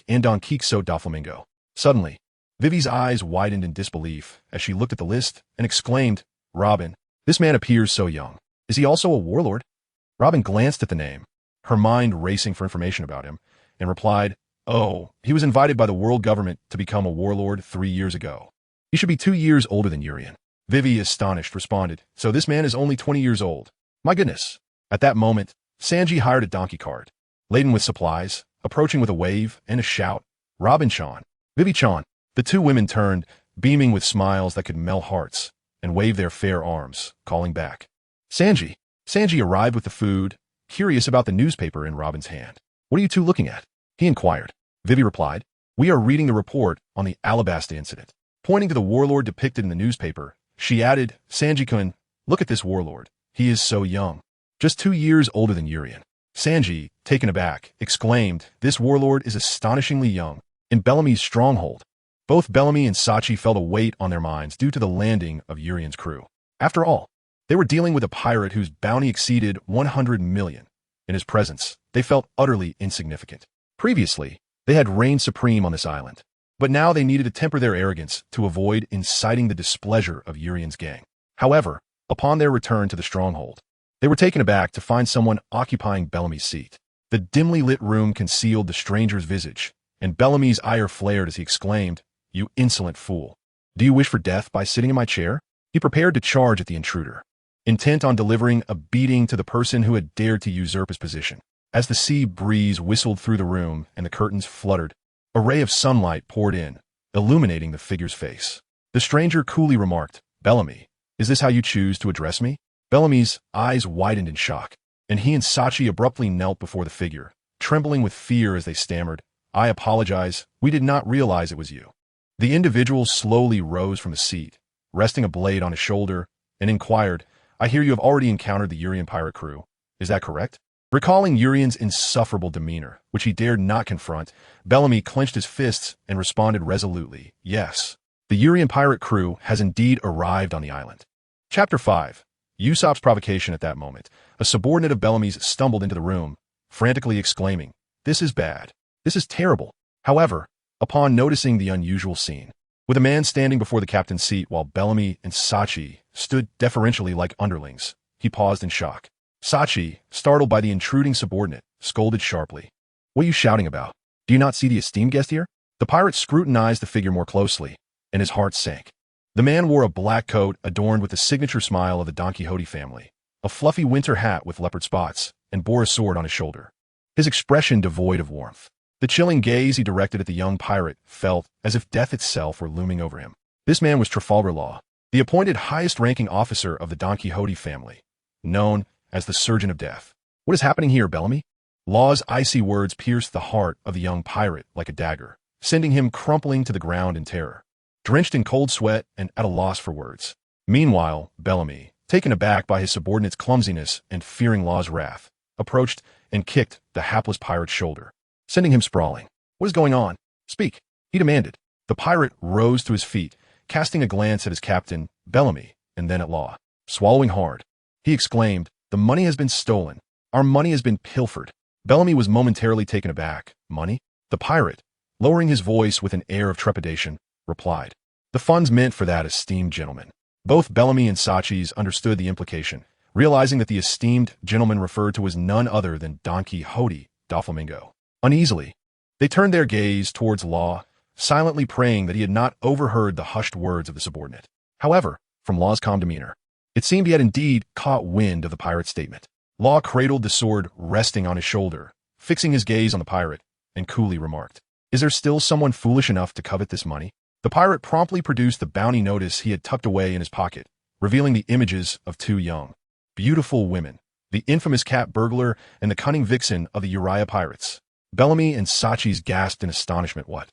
and Don Quixote Doflamingo. Suddenly, Vivi's eyes widened in disbelief as she looked at the list and exclaimed, "Robin, this man appears so young. Is he also a warlord?" Robin glanced at the name, her mind racing for information about him, and replied, "Oh, he was invited by the world government to become a warlord 3 years ago. He should be 2 years older than Urian." Vivi, astonished, responded, "So this man is only 20 years old. My goodness." At that moment, Sanji hired a donkey cart, laden with supplies, approaching with a wave and a shout, "Robin-chan, Vivi-chan." The two women turned, beaming with smiles that could melt hearts, and waved their fair arms, calling back, "Sanji." Sanji arrived with the food, curious about the newspaper in Robin's hand. "What are you two looking at?" he inquired. Vivi replied, "We are reading the report on the Alabasta incident." Pointing to the warlord depicted in the newspaper, she added, "Sanji-kun, look at this warlord. He is so young. Just 2 years older than Urian." Sanji, taken aback, exclaimed, "This warlord is astonishingly young." In Bellamy's stronghold, both Bellamy and Sachi felt a weight on their minds due to the landing of Urian's crew. After all, they were dealing with a pirate whose bounty exceeded 100 million. In his presence, they felt utterly insignificant. Previously, they had reigned supreme on this island, but now they needed to temper their arrogance to avoid inciting the displeasure of Urian's gang. However, upon their return to the stronghold, they were taken aback to find someone occupying Bellamy's seat. The dimly lit room concealed the stranger's visage, and Bellamy's ire flared as he exclaimed, "You insolent fool. Do you wish for death by sitting in my chair?" He prepared to charge at the intruder, intent on delivering a beating to the person who had dared to usurp his position. As the sea breeze whistled through the room and the curtains fluttered, a ray of sunlight poured in, illuminating the figure's face. The stranger coolly remarked, "Bellamy, is this how you choose to address me?" Bellamy's eyes widened in shock, and he and Sachi abruptly knelt before the figure, trembling with fear as they stammered, "I apologize, we did not realize it was you." The individual slowly rose from the seat, resting a blade on his shoulder, and inquired, "I hear you have already encountered the Urian pirate crew. Is that correct?" Recalling Urian's insufferable demeanor, which he dared not confront, Bellamy clenched his fists and responded resolutely, "Yes, the Urian pirate crew has indeed arrived on the island." Chapter 5. Usopp's provocation. At that moment, a subordinate of Bellamy's stumbled into the room, frantically exclaiming, "This is bad. This is terrible." However, upon noticing the unusual scene, with a man standing before the captain's seat while Bellamy and Sachi stood deferentially like underlings, he paused in shock. Sachi, startled by the intruding subordinate, scolded sharply, "What are you shouting about? Do you not see the esteemed guest here?" The pirate scrutinized the figure more closely, and his heart sank. The man wore a black coat adorned with the signature smile of the Don Quixote family, a fluffy winter hat with leopard spots, and bore a sword on his shoulder. His expression devoid of warmth. The chilling gaze he directed at the young pirate felt as if death itself were looming over him. This man was Trafalgar Law, the appointed highest-ranking officer of the Don Quixote family, known as the Surgeon of Death. "What is happening here, Bellamy?" Law's icy words pierced the heart of the young pirate like a dagger, sending him crumpling to the ground in terror. Drenched in cold sweat and at a loss for words, Meanwhile, Bellamy, taken aback by his subordinate's clumsiness and fearing Law's wrath, approached and kicked the hapless pirate's shoulder, sending him sprawling. "What is going on? Speak," he demanded. The pirate rose to his feet, casting a glance at his captain, Bellamy, and then at Law. Swallowing hard, he exclaimed, "The money has been stolen. Our money has been pilfered." Bellamy was momentarily taken aback. "Money?" The pirate, lowering his voice with an air of trepidation, replied, "The funds meant for that esteemed gentleman." Both Bellamy and Sachis understood the implication, realizing that the esteemed gentleman referred to was none other than Don Quixote da Flamingo. Uneasily, they turned their gaze towards Law, silently praying that he had not overheard the hushed words of the subordinate. However, from Law's calm demeanor, it seemed he had indeed caught wind of the pirate's statement. Law cradled the sword resting on his shoulder, fixing his gaze on the pirate, and coolly remarked, "Is there still someone foolish enough to covet this money?" The pirate promptly produced the bounty notice he had tucked away in his pocket, revealing the images of two young, beautiful women, the infamous cat burglar and the cunning vixen of the Uriah pirates. Bellamy and Sachis gasped in astonishment. What?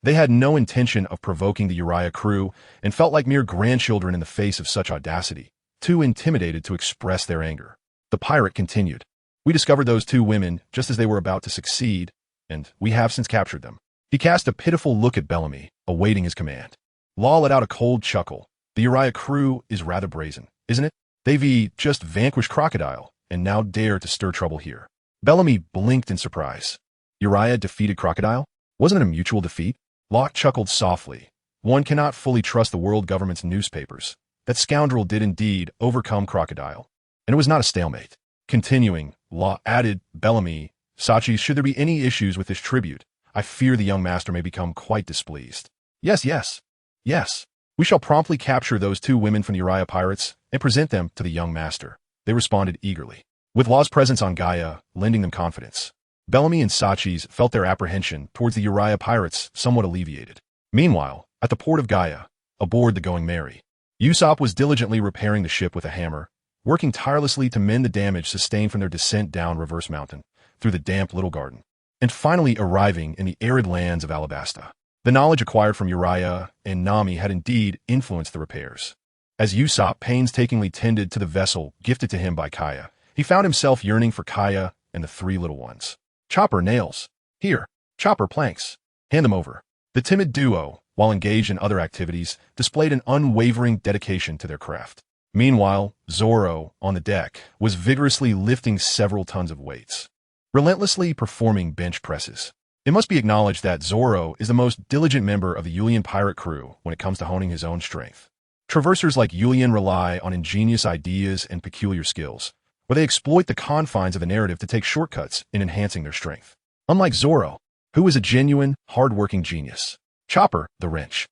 They had no intention of provoking the Uriah crew and felt like mere grandchildren in the face of such audacity, too intimidated to express their anger. The pirate continued, "We discovered those two women just as they were about to succeed, and we have since captured them." He cast a pitiful look at Bellamy, awaiting his command. Law let out a cold chuckle. "The Uriah crew is rather brazen, isn't it? They've just vanquished Crocodile, and now dare to stir trouble here." Bellamy blinked in surprise. Uriah defeated Crocodile? Wasn't it a mutual defeat? Law chuckled softly. "One cannot fully trust the world government's newspapers. That scoundrel did indeed overcome Crocodile. And it was not a stalemate." Continuing, Law added, "Bellamy, Sachi, should there be any issues with this tribute, I fear the young master may become quite displeased." Yes. We shall promptly capture those two women from the Uriah pirates and present them to the young master," they responded eagerly, with Law's presence on Gaia lending them confidence. Bellamy and Sachis felt their apprehension towards the Uriah pirates somewhat alleviated. Meanwhile, at the port of Gaia, aboard the Going Merry, Usopp was diligently repairing the ship with a hammer, working tirelessly to mend the damage sustained from their descent down Reverse Mountain through the damp Little Garden, and finally arriving in the arid lands of Alabasta. The knowledge acquired from Uriah and Nami had indeed influenced the repairs. As Usopp painstakingly tended to the vessel gifted to him by Kaya, he found himself yearning for Kaya and the three little ones. "Chopper, nails. Here. Chopper, planks. Hand them over." The timid duo, while engaged in other activities, displayed an unwavering dedication to their craft. Meanwhile, Zoro, on the deck, was vigorously lifting several tons of weights, relentlessly performing bench presses. It must be acknowledged that Zoro is the most diligent member of the Yulian pirate crew when it comes to honing his own strength. Traversers like Yulian rely on ingenious ideas and peculiar skills, where they exploit the confines of the narrative to take shortcuts in enhancing their strength. Unlike Zoro, who is a genuine, hard-working genius. Chopper, the wrench.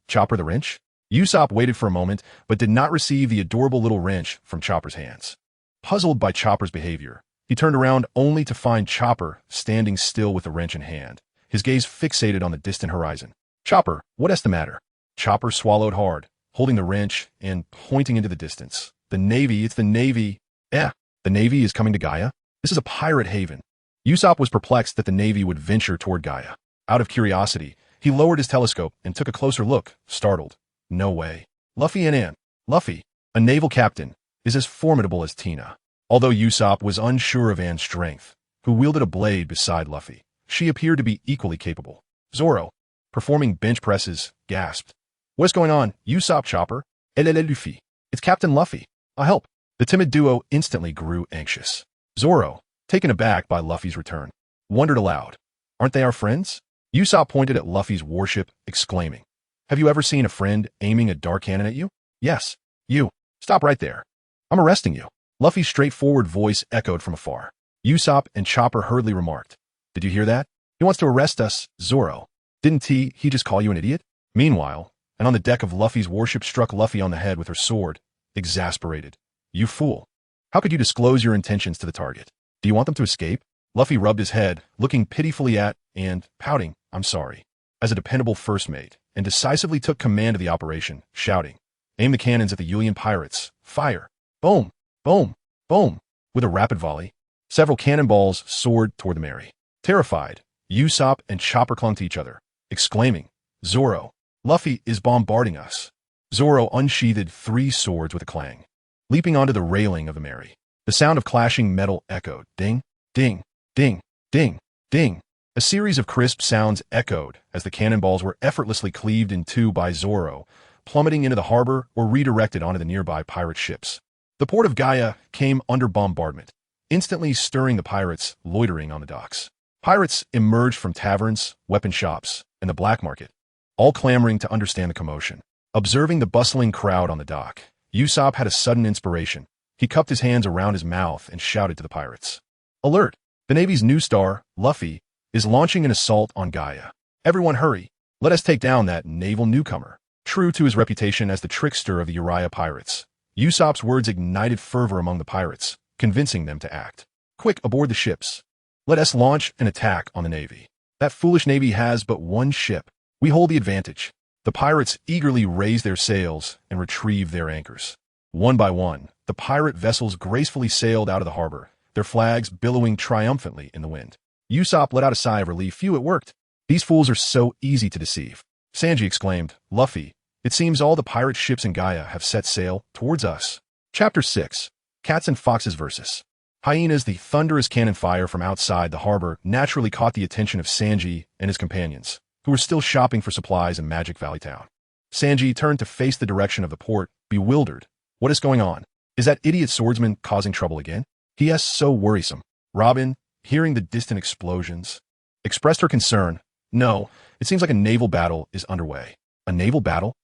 Chopper the wrench? Usopp waited for a moment, but did not receive the adorable little wrench from Chopper's hands. Puzzled by Chopper's behavior, he turned around only to find Chopper standing still with the wrench in hand, his gaze fixated on the distant horizon. "Chopper, what's the matter?" Chopper swallowed hard, holding the wrench and pointing into the distance. "The Navy, it's the Navy." "The Navy is coming to Gaia? This is a pirate haven." Usopp was perplexed that the Navy would venture toward Gaia. Out of curiosity, he lowered his telescope and took a closer look, startled. No way. Luffy, a naval captain, is as formidable as Tina. Although Usopp was unsure of Ann's strength, who wielded a blade beside Luffy, she appeared to be equally capable. Zoro, performing bench presses, gasped. "What's going on, Usopp, Chopper?" Luffy. "It's Captain Luffy. I'll help." The timid duo instantly grew anxious. Zoro, taken aback by Luffy's return, wondered aloud, "Aren't they our friends?" Usopp pointed at Luffy's warship, exclaiming, "Have you ever seen a friend aiming a dark cannon at you?" "Yes. You. Stop right there. I'm arresting you." Luffy's straightforward voice echoed from afar. Usopp and Chopper hurriedly remarked, "Did you hear that? He wants to arrest us, Zoro. Didn't he just call you an idiot?" Meanwhile, and on the deck of Luffy's warship struck Luffy on the head with her sword, exasperated. "You fool. How could you disclose your intentions to the target? Do you want them to escape?" Luffy rubbed his head, looking pitifully at and pouting, "I'm sorry," as a dependable first mate, and decisively took command of the operation, shouting, "Aim the cannons at the Yulian pirates. Fire!" Boom! Boom! Boom! With a rapid volley, several cannonballs soared toward the Merry. Terrified, Usopp and Chopper clung to each other, exclaiming, "Zoro, Luffy is bombarding us." Zoro unsheathed 3 swords with a clang, leaping onto the railing of the Mary. The sound of clashing metal echoed. Ding, ding, ding, ding, ding. A series of crisp sounds echoed as the cannonballs were effortlessly cleaved in two by Zoro, plummeting into the harbor or redirected onto the nearby pirate ships. The port of Gaia came under bombardment, instantly stirring the pirates loitering on the docks. Pirates emerged from taverns, weapon shops, and the black market, all clamoring to understand the commotion. Observing the bustling crowd on the dock, Usopp had a sudden inspiration. He cupped his hands around his mouth and shouted to the pirates. Alert! The Navy's new star, Luffy, is launching an assault on Gaia. Everyone hurry! Let us take down that naval newcomer. True to his reputation as the trickster of the Uriah pirates, Usopp's words ignited fervor among the pirates, convincing them to act. Quick, aboard the ships. Let us launch an attack on the Navy. That foolish Navy has but one ship. We hold the advantage. The pirates eagerly raised their sails and retrieved their anchors. One by one, the pirate vessels gracefully sailed out of the harbor, their flags billowing triumphantly in the wind. Usopp let out a sigh of relief. Phew, it worked. These fools are so easy to deceive. Sanji exclaimed, Luffy, it seems all the pirate ships in Gaia have set sail towards us. Chapter 6. Cats and Foxes vs. Hyenas. The thunderous cannon fire from outside the harbor naturally caught the attention of Sanji and his companions, who were still shopping for supplies in Magic Valley Town. Sanji turned to face the direction of the port, bewildered. What is going on? Is that idiot swordsman causing trouble again? He is so worrisome. Robin, hearing the distant explosions, expressed her concern. No, it seems like a naval battle is underway. A naval battle?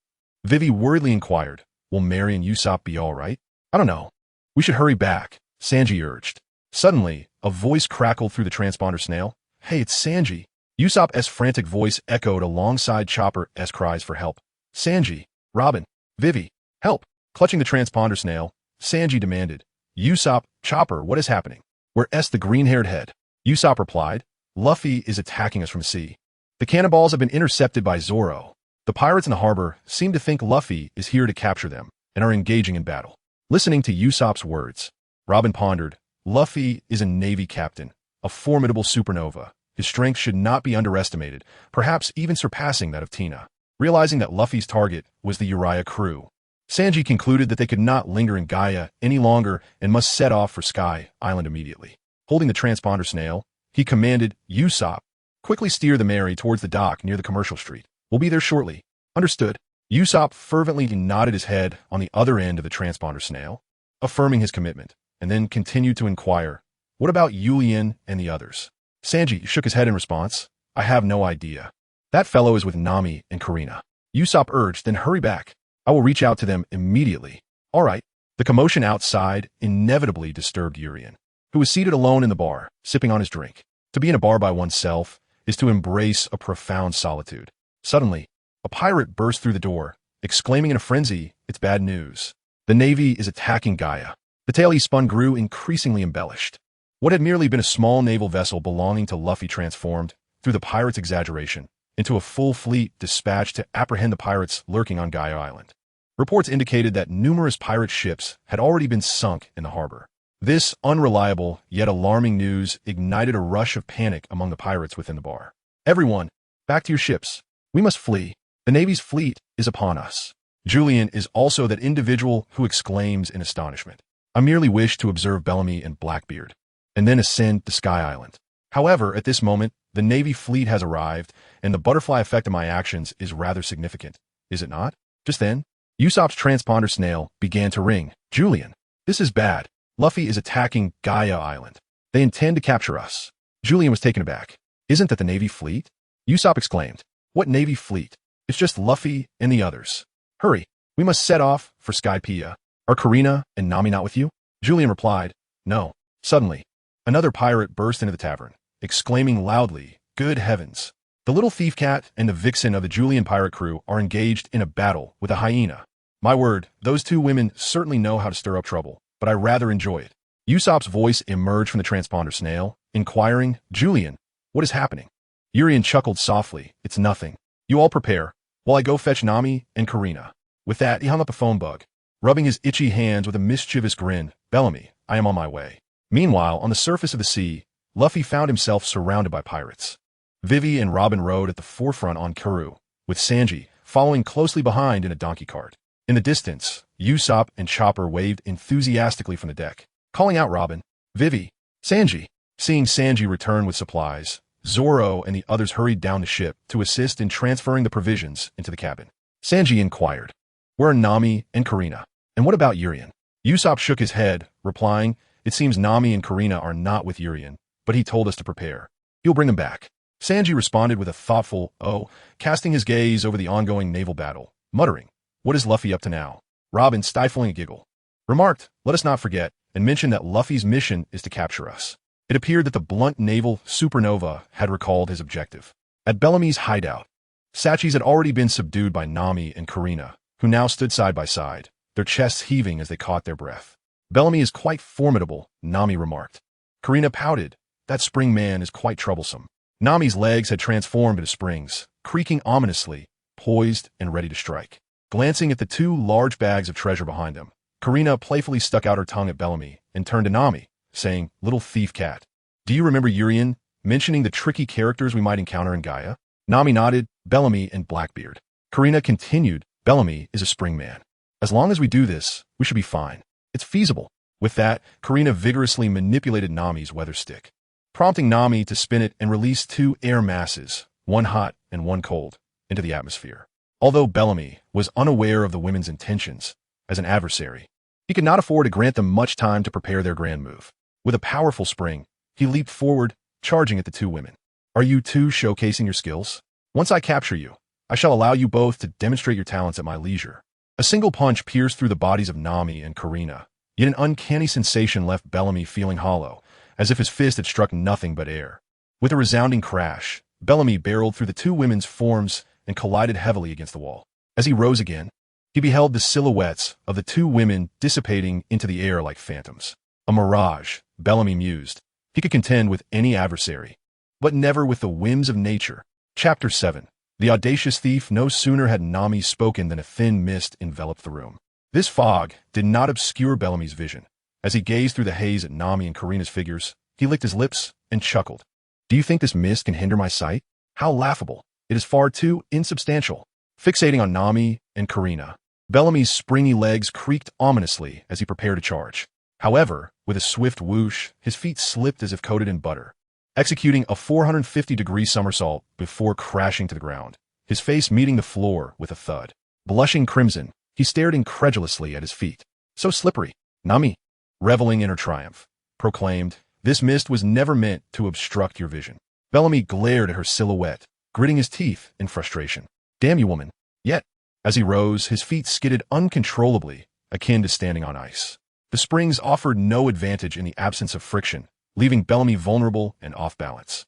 Vivi worriedly inquired. Will Mary and Usopp be all right? I don't know. We should hurry back, Sanji urged. Suddenly, a voice crackled through the transponder snail. Hey, it's Sanji. Usopp's frantic voice echoed alongside Chopper's cries for help. Sanji, Robin, Vivi, help. Clutching the transponder snail, Sanji demanded. Usopp, Chopper, what is happening? Where's the green-haired head? Usopp replied. Luffy is attacking us from sea. The cannonballs have been intercepted by Zoro. The pirates in the harbor seem to think Luffy is here to capture them and are engaging in battle. Listening to Usopp's words, Robin pondered. Luffy is a Navy captain, a formidable supernova. His strength should not be underestimated, perhaps even surpassing that of Tina. Realizing that Luffy's target was the Uriah crew, Sanji concluded that they could not linger in Gaia any longer and must set off for Sky Island immediately. Holding the transponder snail, he commanded, Usopp, quickly steer the Mary towards the dock near the commercial street. We'll be there shortly. Understood. Usopp fervently nodded his head on the other end of the transponder snail, affirming his commitment, and then continued to inquire, what about Yulian and the others? Sanji shook his head in response. I have no idea. That fellow is with Nami and Karina. Usopp urged, then hurry back. I will reach out to them immediately. All right. The commotion outside inevitably disturbed Urian, who was seated alone in the bar, sipping on his drink. To be in a bar by oneself is to embrace a profound solitude. Suddenly, a pirate burst through the door, exclaiming in a frenzy, it's bad news. The Navy is attacking Gaia. The tale he spun grew increasingly embellished. What had merely been a small naval vessel belonging to Luffy transformed, through the pirates' exaggeration, into a full fleet dispatched to apprehend the pirates lurking on Gaia Island. Reports indicated that numerous pirate ships had already been sunk in the harbor. This unreliable yet alarming news ignited a rush of panic among the pirates within the bar. Everyone, back to your ships. We must flee. The Navy's fleet is upon us. Julian is also that individual who exclaims in astonishment. I merely wish to observe Bellamy and Blackbeard, and then ascend to Sky Island. However, at this moment, the Navy fleet has arrived, and the butterfly effect of my actions is rather significant, is it not? Just then, Usopp's transponder snail began to ring. Julian, this is bad. Luffy is attacking Gaia Island. They intend to capture us. Julian was taken aback. Isn't that the Navy fleet? Usopp exclaimed. What Navy fleet? It's just Luffy and the others. Hurry, we must set off for Skypiea. Are Karina and Nami not with you? Julian replied. No. Suddenly, another pirate burst into the tavern, exclaiming loudly, Good heavens! The little thief cat and the vixen of the Julian pirate crew are engaged in a battle with a hyena. My word, those two women certainly know how to stir up trouble, but I rather enjoy it. Usopp's voice emerged from the transponder snail, inquiring, Julian, what is happening? Urian chuckled softly. It's nothing. You all prepare, while I go fetch Nami and Karina. With that, he hung up a phone bug, rubbing his itchy hands with a mischievous grin. Bellamy, I am on my way. Meanwhile, on the surface of the sea, Luffy found himself surrounded by pirates. Vivi and Robin rode at the forefront on Karoo, with Sanji following closely behind in a donkey cart. In the distance, Usopp and Chopper waved enthusiastically from the deck, calling out Robin, Vivi, Sanji. Seeing Sanji return with supplies, Zoro and the others hurried down the ship to assist in transferring the provisions into the cabin. Sanji inquired, "Where are Nami and Karina? And what about Urien?" Usopp shook his head, replying, "It seems Nami and Karina are not with Urien, but he told us to prepare. He'll bring them back." Sanji responded with a thoughtful "oh," casting his gaze over the ongoing naval battle, muttering, "What is Luffy up to now?" Robin, stifling a giggle, remarked, "Let us not forget," and mentioned that Luffy's mission is to capture us. It appeared that the blunt naval supernova had recalled his objective. At Bellamy's hideout, Sachis had already been subdued by Nami and Karina, who now stood side by side, their chests heaving as they caught their breath. "Bellamy is quite formidable," Nami remarked. Karina pouted, "That spring man is quite troublesome." Nami's legs had transformed into springs, creaking ominously, poised and ready to strike. Glancing at the two large bags of treasure behind them, Karina playfully stuck out her tongue at Bellamy and turned to Nami, saying, "Little thief cat. Do you remember Urien mentioning the tricky characters we might encounter in Gaia?" Nami nodded, "Bellamy and Blackbeard." Karina continued, "Bellamy is a spring man. As long as we do this, we should be fine. It's feasible." With that, Karina vigorously manipulated Nami's weather stick, prompting Nami to spin it and release two air masses, one hot and one cold, into the atmosphere. Although Bellamy was unaware of the women's intentions as an adversary, he could not afford to grant them much time to prepare their grand move. With a powerful spring, he leaped forward, charging at the two women. "Are you two showcasing your skills? Once I capture you, I shall allow you both to demonstrate your talents at my leisure." A single punch pierced through the bodies of Nami and Karina, yet an uncanny sensation left Bellamy feeling hollow, as if his fist had struck nothing but air. With a resounding crash, Bellamy barreled through the two women's forms and collided heavily against the wall. As he rose again, he beheld the silhouettes of the two women dissipating into the air like phantoms. A mirage, Bellamy mused. He could contend with any adversary, but never with the whims of nature. Chapter 7. The audacious thief. No sooner had Nami spoken than a thin mist enveloped the room. This fog did not obscure Bellamy's vision. As he gazed through the haze at Nami and Karina's figures, he licked his lips and chuckled. "Do you think this mist can hinder my sight? How laughable. It is far too insubstantial." Fixating on Nami and Karina, Bellamy's springy legs creaked ominously as he prepared to charge. However, with a swift whoosh, his feet slipped as if coated in butter, executing a 450-degree somersault before crashing to the ground, his face meeting the floor with a thud. Blushing crimson, he stared incredulously at his feet. "So slippery." Nami, reveling in her triumph, proclaimed, "This mist was never meant to obstruct your vision." Bellamy glared at her silhouette, gritting his teeth in frustration. "Damn you, woman." Yet, as he rose, his feet skidded uncontrollably, akin to standing on ice. The springs offered no advantage in the absence of friction, leaving Bellamy vulnerable and off balance.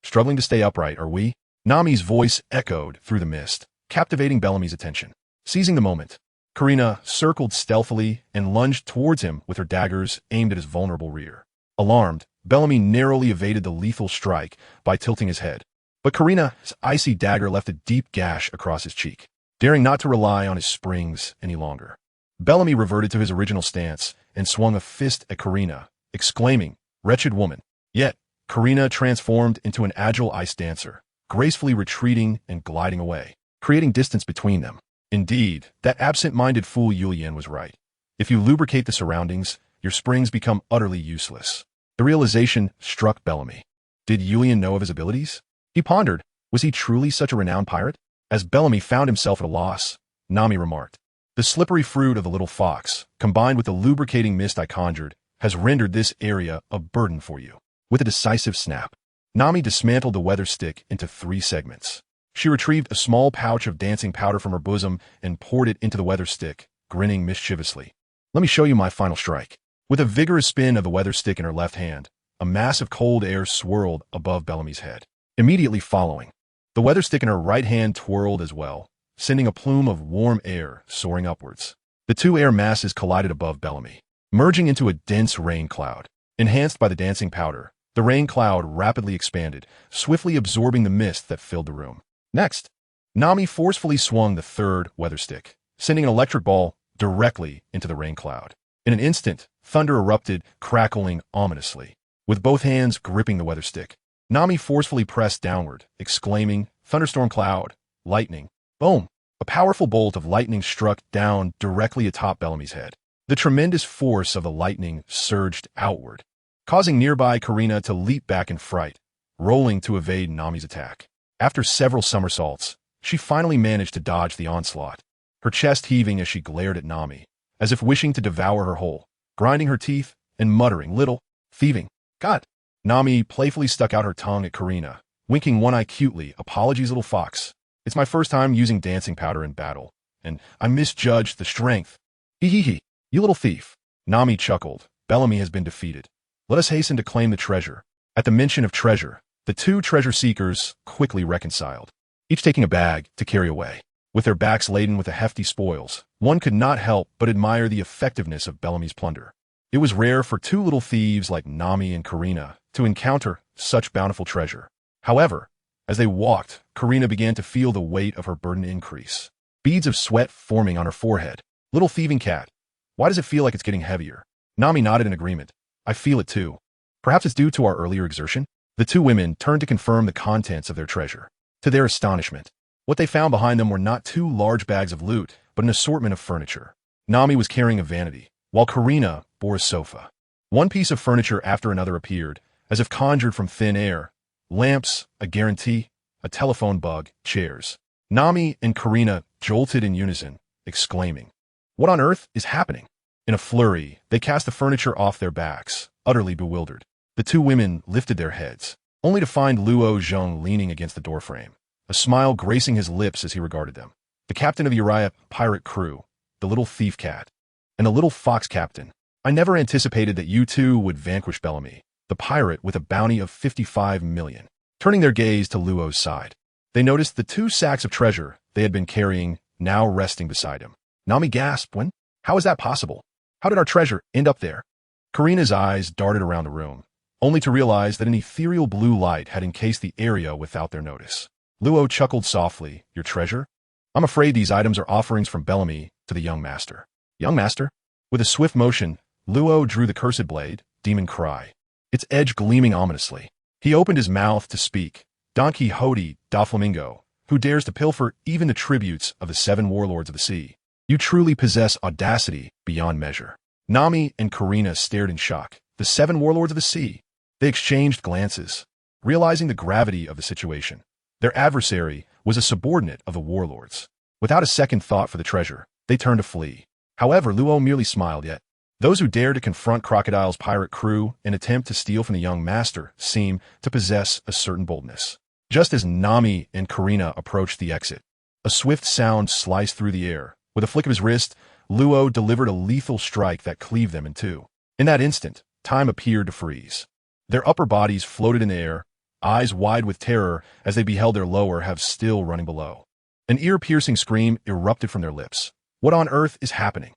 Struggling to stay upright, are we?" Nami's voice echoed through the mist, captivating Bellamy's attention. Seizing the moment, Karina circled stealthily and lunged towards him with her daggers aimed at his vulnerable rear. Alarmed, Bellamy narrowly evaded the lethal strike by tilting his head, but Karina's icy dagger left a deep gash across his cheek. Daring not to rely on his springs any longer, Bellamy reverted to his original stance and swung a fist at Karina, exclaiming, "Wretched woman." Yet, Karina transformed into an agile ice dancer, gracefully retreating and gliding away, creating distance between them. Indeed, that absent-minded fool Yulian was right. If you lubricate the surroundings, your springs become utterly useless. The realization struck Bellamy. Did Yulian know of his abilities? He pondered, was he truly such a renowned pirate? As Bellamy found himself at a loss, Nami remarked, "The slippery fruit of the little fox, combined with the lubricating mist I conjured, has rendered this area a burden for you." With a decisive snap, Nami dismantled the weather stick into 3 segments. She retrieved a small pouch of dancing powder from her bosom and poured it into the weather stick, grinning mischievously. "Let me show you my final strike." With a vigorous spin of the weather stick in her left hand, a mass of cold air swirled above Bellamy's head. Immediately following, the weather stick in her right hand twirled as well, sending a plume of warm air soaring upwards. The 2 air masses collided above Bellamy, merging into a dense rain cloud. Enhanced by the dancing powder, the rain cloud rapidly expanded, swiftly absorbing the mist that filled the room. Next, Nami forcefully swung the 3rd weather stick, sending an electric ball directly into the rain cloud. In an instant, thunder erupted, crackling ominously. With both hands gripping the weather stick, Nami forcefully pressed downward, exclaiming, "Thunderstorm cloud, lightning." Boom! A powerful bolt of lightning struck down directly atop Bellamy's head. The tremendous force of the lightning surged outward, causing nearby Karina to leap back in fright, rolling to evade Nami's attack. After several somersaults, she finally managed to dodge the onslaught, her chest heaving as she glared at Nami, as if wishing to devour her whole, grinding her teeth and muttering, "Little thieving God." Nami playfully stuck out her tongue at Karina, winking one eye cutely. "Apologies, little fox. It's my first time using dancing powder in battle, and I misjudged the strength. Hee hee hee, you little thief." Nami chuckled. "Bellamy has been defeated. Let us hasten to claim the treasure." At the mention of treasure, the two treasure seekers quickly reconciled, each taking a bag to carry away. With their backs laden with the hefty spoils, one could not help but admire the effectiveness of Bellamy's plunder. It was rare for two little thieves like Nami and Karina to encounter such bountiful treasure. However, as they walked, Karina began to feel the weight of her burden increase. Beads of sweat forming on her forehead. "Little thieving cat, why does it feel like it's getting heavier?" Nami nodded in agreement. "I feel it too. Perhaps it's due to our earlier exertion." The two women turned to confirm the contents of their treasure. To their astonishment, what they found behind them were not two large bags of loot, but an assortment of furniture. Nami was carrying a vanity, while Karina bore a sofa. One piece of furniture after another appeared, as if conjured from thin air. Lamps, a guarantee, a telephone bug, chairs. Nami and Karina jolted in unison, exclaiming, "What on earth is happening?" In a flurry, they cast the furniture off their backs, utterly bewildered. The two women lifted their heads, only to find Luo Zhong leaning against the doorframe, a smile gracing his lips as he regarded them. The captain of the Uriah pirate crew, the little thief cat, and the little fox captain. "I never anticipated that you two would vanquish Bellamy, the pirate with a bounty of 55 million. Turning their gaze to Luo's side, they noticed the two sacks of treasure they had been carrying now resting beside him. Nami gasped, "When? How is that possible? How did our treasure end up there?" Karina's eyes darted around the room, only to realize that an ethereal blue light had encased the area without their notice. Luo chuckled softly. "Your treasure? I'm afraid these items are offerings from Bellamy to the young master." "Young master?" With a swift motion, Luo drew the cursed blade, Demon Cry, its edge gleaming ominously. He opened his mouth to speak. "Don Quixote da Flamingo, who dares to pilfer even the tributes of the 7 warlords of the sea. You truly possess audacity beyond measure." Nami and Karina stared in shock. The 7 warlords of the sea? They exchanged glances, realizing the gravity of the situation. Their adversary was a subordinate of the warlords. Without a second thought for the treasure, they turned to flee. However, Luo merely smiled. Yet those who dared to confront Crocodile's pirate crew and attempt to steal from the young master seemed to possess a certain boldness. Just as Nami and Karina approached the exit, a swift sound sliced through the air. With a flick of his wrist, Luo delivered a lethal strike that cleaved them in two. In that instant, time appeared to freeze. Their upper bodies floated in the air, eyes wide with terror as they beheld their lower halves still running below. An ear-piercing scream erupted from their lips. What on earth is happening?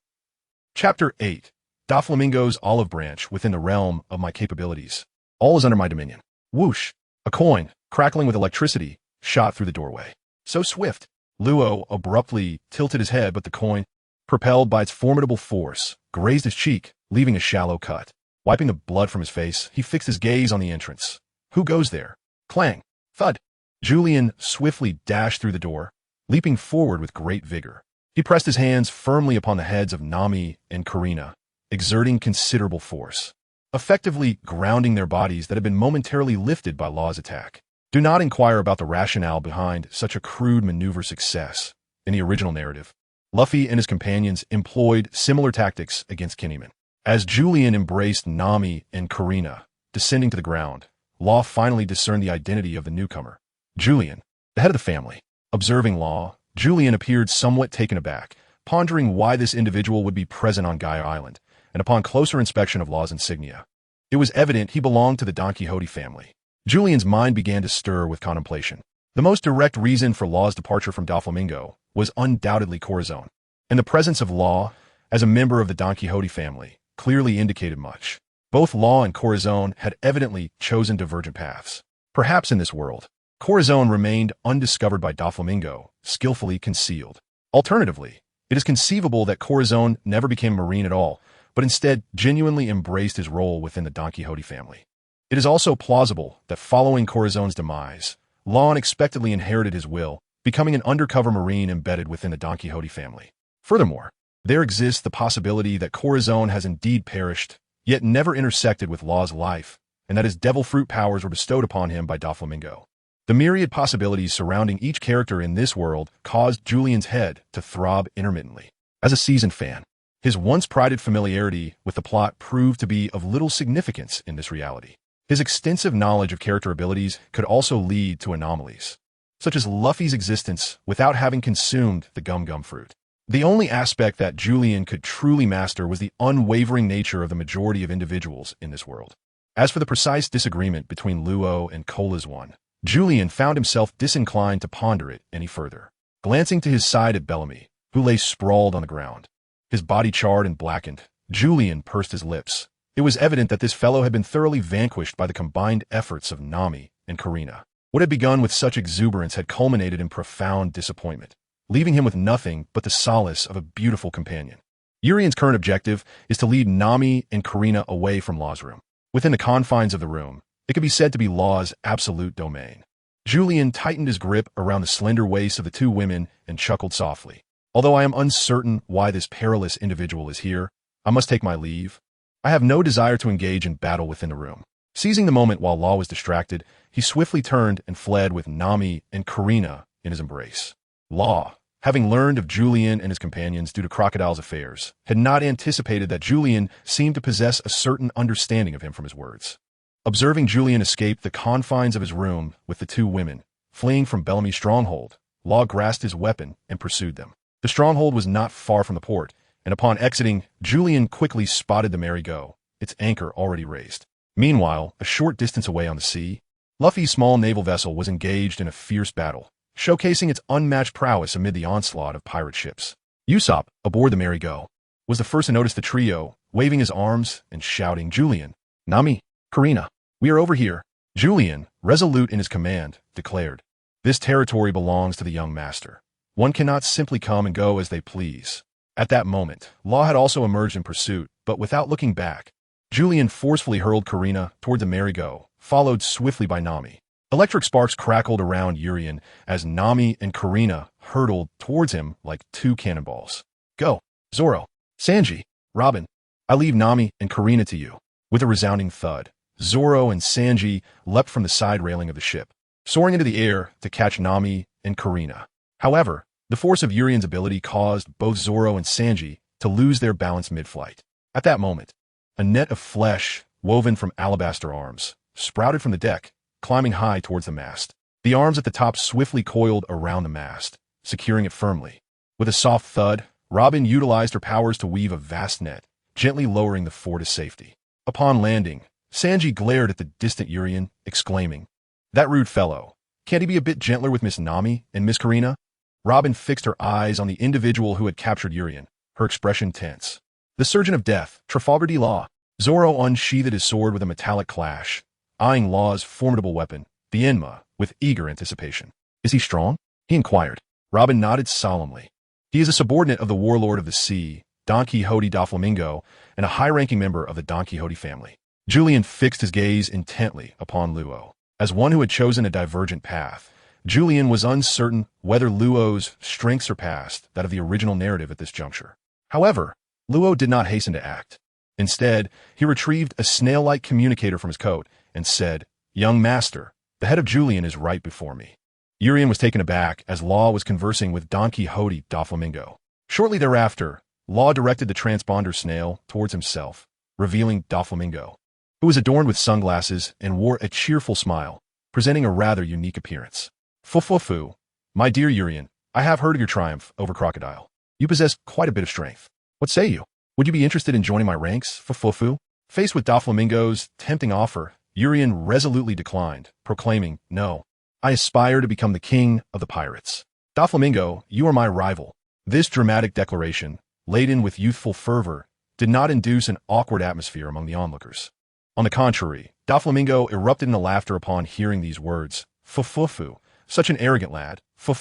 Chapter 8. Doflamingo's olive branch within the realm of my capabilities. All is under my dominion. Whoosh! A coin, crackling with electricity, shot through the doorway. So swift! Luo abruptly tilted his head, but the coin, propelled by its formidable force, grazed his cheek, leaving a shallow cut. Wiping the blood from his face, he fixed his gaze on the entrance. Who goes there? Clang! Thud! Julian swiftly dashed through the door, leaping forward with great vigor. He pressed his hands firmly upon the heads of Nami and Karina, exerting considerable force, effectively grounding their bodies that had been momentarily lifted by Law's attack. Do not inquire about the rationale behind such a crude maneuver success. In the original narrative, Luffy and his companions employed similar tactics against Kinneyman. As Julian embraced Nami and Karina, descending to the ground, Law finally discerned the identity of the newcomer. Julian, the head of the family. Observing Law, Julian appeared somewhat taken aback, pondering why this individual would be present on Gaia Island, and upon closer inspection of Law's insignia, it was evident he belonged to the Don Quixote family. Julian's mind began to stir with contemplation. The most direct reason for Law's departure from Doflamingo was undoubtedly Corazon, and the presence of Law as a member of the Don Quixote family clearly indicated much. Both Law and Corazon had evidently chosen divergent paths. Perhaps in this world, Corazon remained undiscovered by Doflamingo, skillfully concealed. Alternatively, it is conceivable that Corazon never became Marine at all, but instead genuinely embraced his role within the Don Quixote family. It is also plausible that following Corazon's demise, Law unexpectedly inherited his will becoming an undercover marine embedded within the Don Quixote family. Furthermore, there exists the possibility that Corazon has indeed perished, yet never intersected with Law's life, and that his devil fruit powers were bestowed upon him by Doflamingo. The myriad possibilities surrounding each character in this world caused Julian's head to throb intermittently. As a seasoned fan, his once prided familiarity with the plot proved to be of little significance in this reality. His extensive knowledge of character abilities could also lead to anomalies, such as Luffy's existence without having consumed the gum-gum fruit. The only aspect that Julian could truly master was the unwavering nature of the majority of individuals in this world. As for the precise disagreement between Luo and Cola's one, Julian found himself disinclined to ponder it any further. Glancing to his side at Bellamy, who lay sprawled on the ground, his body charred and blackened, Julian pursed his lips. It was evident that this fellow had been thoroughly vanquished by the combined efforts of Nami and Karina. What had begun with such exuberance had culminated in profound disappointment, leaving him with nothing but the solace of a beautiful companion. Urian's current objective is to lead Nami and Karina away from Law's room. Within the confines of the room, it could be said to be Law's absolute domain. Julian tightened his grip around the slender waists of the two women and chuckled softly. Although I am uncertain why this perilous individual is here, I must take my leave. I have no desire to engage in battle within the room. Seizing the moment while Law was distracted, he swiftly turned and fled with Nami and Karina in his embrace. Law, having learned of Julian and his companions due to Crocodile's affairs, had not anticipated that Julian seemed to possess a certain understanding of him from his words. Observing Julian escape the confines of his room with the two women, fleeing from Bellamy's stronghold, Law grasped his weapon and pursued them. The stronghold was not far from the port, and upon exiting, Julian quickly spotted the Merry-Go, its anchor already raised. Meanwhile, a short distance away on the sea, Luffy's small naval vessel was engaged in a fierce battle, showcasing its unmatched prowess amid the onslaught of pirate ships. Usopp, aboard the Merry-Go, was the first to notice the trio, waving his arms and shouting, "Julian, Nami, Karina, we are over here." Julian, resolute in his command, declared, "This territory belongs to the young master. One cannot simply come and go as they please." At that moment, Law had also emerged in pursuit, but without looking back, Julian forcefully hurled Karina toward the Merry-Go, followed swiftly by Nami. Electric sparks crackled around Urian as Nami and Karina hurtled towards him like two cannonballs. "Go, Zoro, Sanji, Robin, I leave Nami and Karina to you." With a resounding thud, Zoro and Sanji leapt from the side railing of the ship, soaring into the air to catch Nami and Karina. However, the force of Urian's ability caused both Zoro and Sanji to lose their balance mid-flight. At that moment, a net of flesh, woven from alabaster arms, sprouted from the deck, climbing high towards the mast. The arms at the top swiftly coiled around the mast, securing it firmly. With a soft thud, Robin utilized her powers to weave a vast net, gently lowering the fort to safety. Upon landing, Sanji glared at the distant Urian, exclaiming, "That rude fellow. Can't he be a bit gentler with Miss Nami and Miss Karina?" Robin fixed her eyes on the individual who had captured Urian, her expression tense. The Surgeon of Death, Trafalgar D. Law. Zoro unsheathed his sword with a metallic clash, eyeing Law's formidable weapon, the Enma, with eager anticipation. "Is he strong?" he inquired. Robin nodded solemnly. "He is a subordinate of the Warlord of the Sea, Don Quixote Doflamingo, and a high-ranking member of the Don Quixote family." Julian fixed his gaze intently upon Luo. As one who had chosen a divergent path, Julian was uncertain whether Luo's strength surpassed that of the original narrative at this juncture. However, Luo did not hasten to act. Instead, he retrieved a snail-like communicator from his coat and said, "Young master, the head of Julian is right before me." Urian was taken aback as Law was conversing with Don Quixote Doflamingo. Shortly thereafter, Law directed the transponder snail towards himself, revealing Doflamingo, who was adorned with sunglasses and wore a cheerful smile, presenting a rather unique appearance. "Fu, my dear Urian, I have heard of your triumph over Crocodile. You possess quite a bit of strength. What say you? Would you be interested in joining my ranks, Fu?" Faced with Doflamingo's tempting offer, Urian resolutely declined, proclaiming, "No, I aspire to become the king of the pirates." "Doflamingo, you are my rival." This dramatic declaration, laden with youthful fervor, did not induce an awkward atmosphere among the onlookers. On the contrary, Doflamingo erupted into laughter upon hearing these words. "Fu, such an arrogant lad, Fu."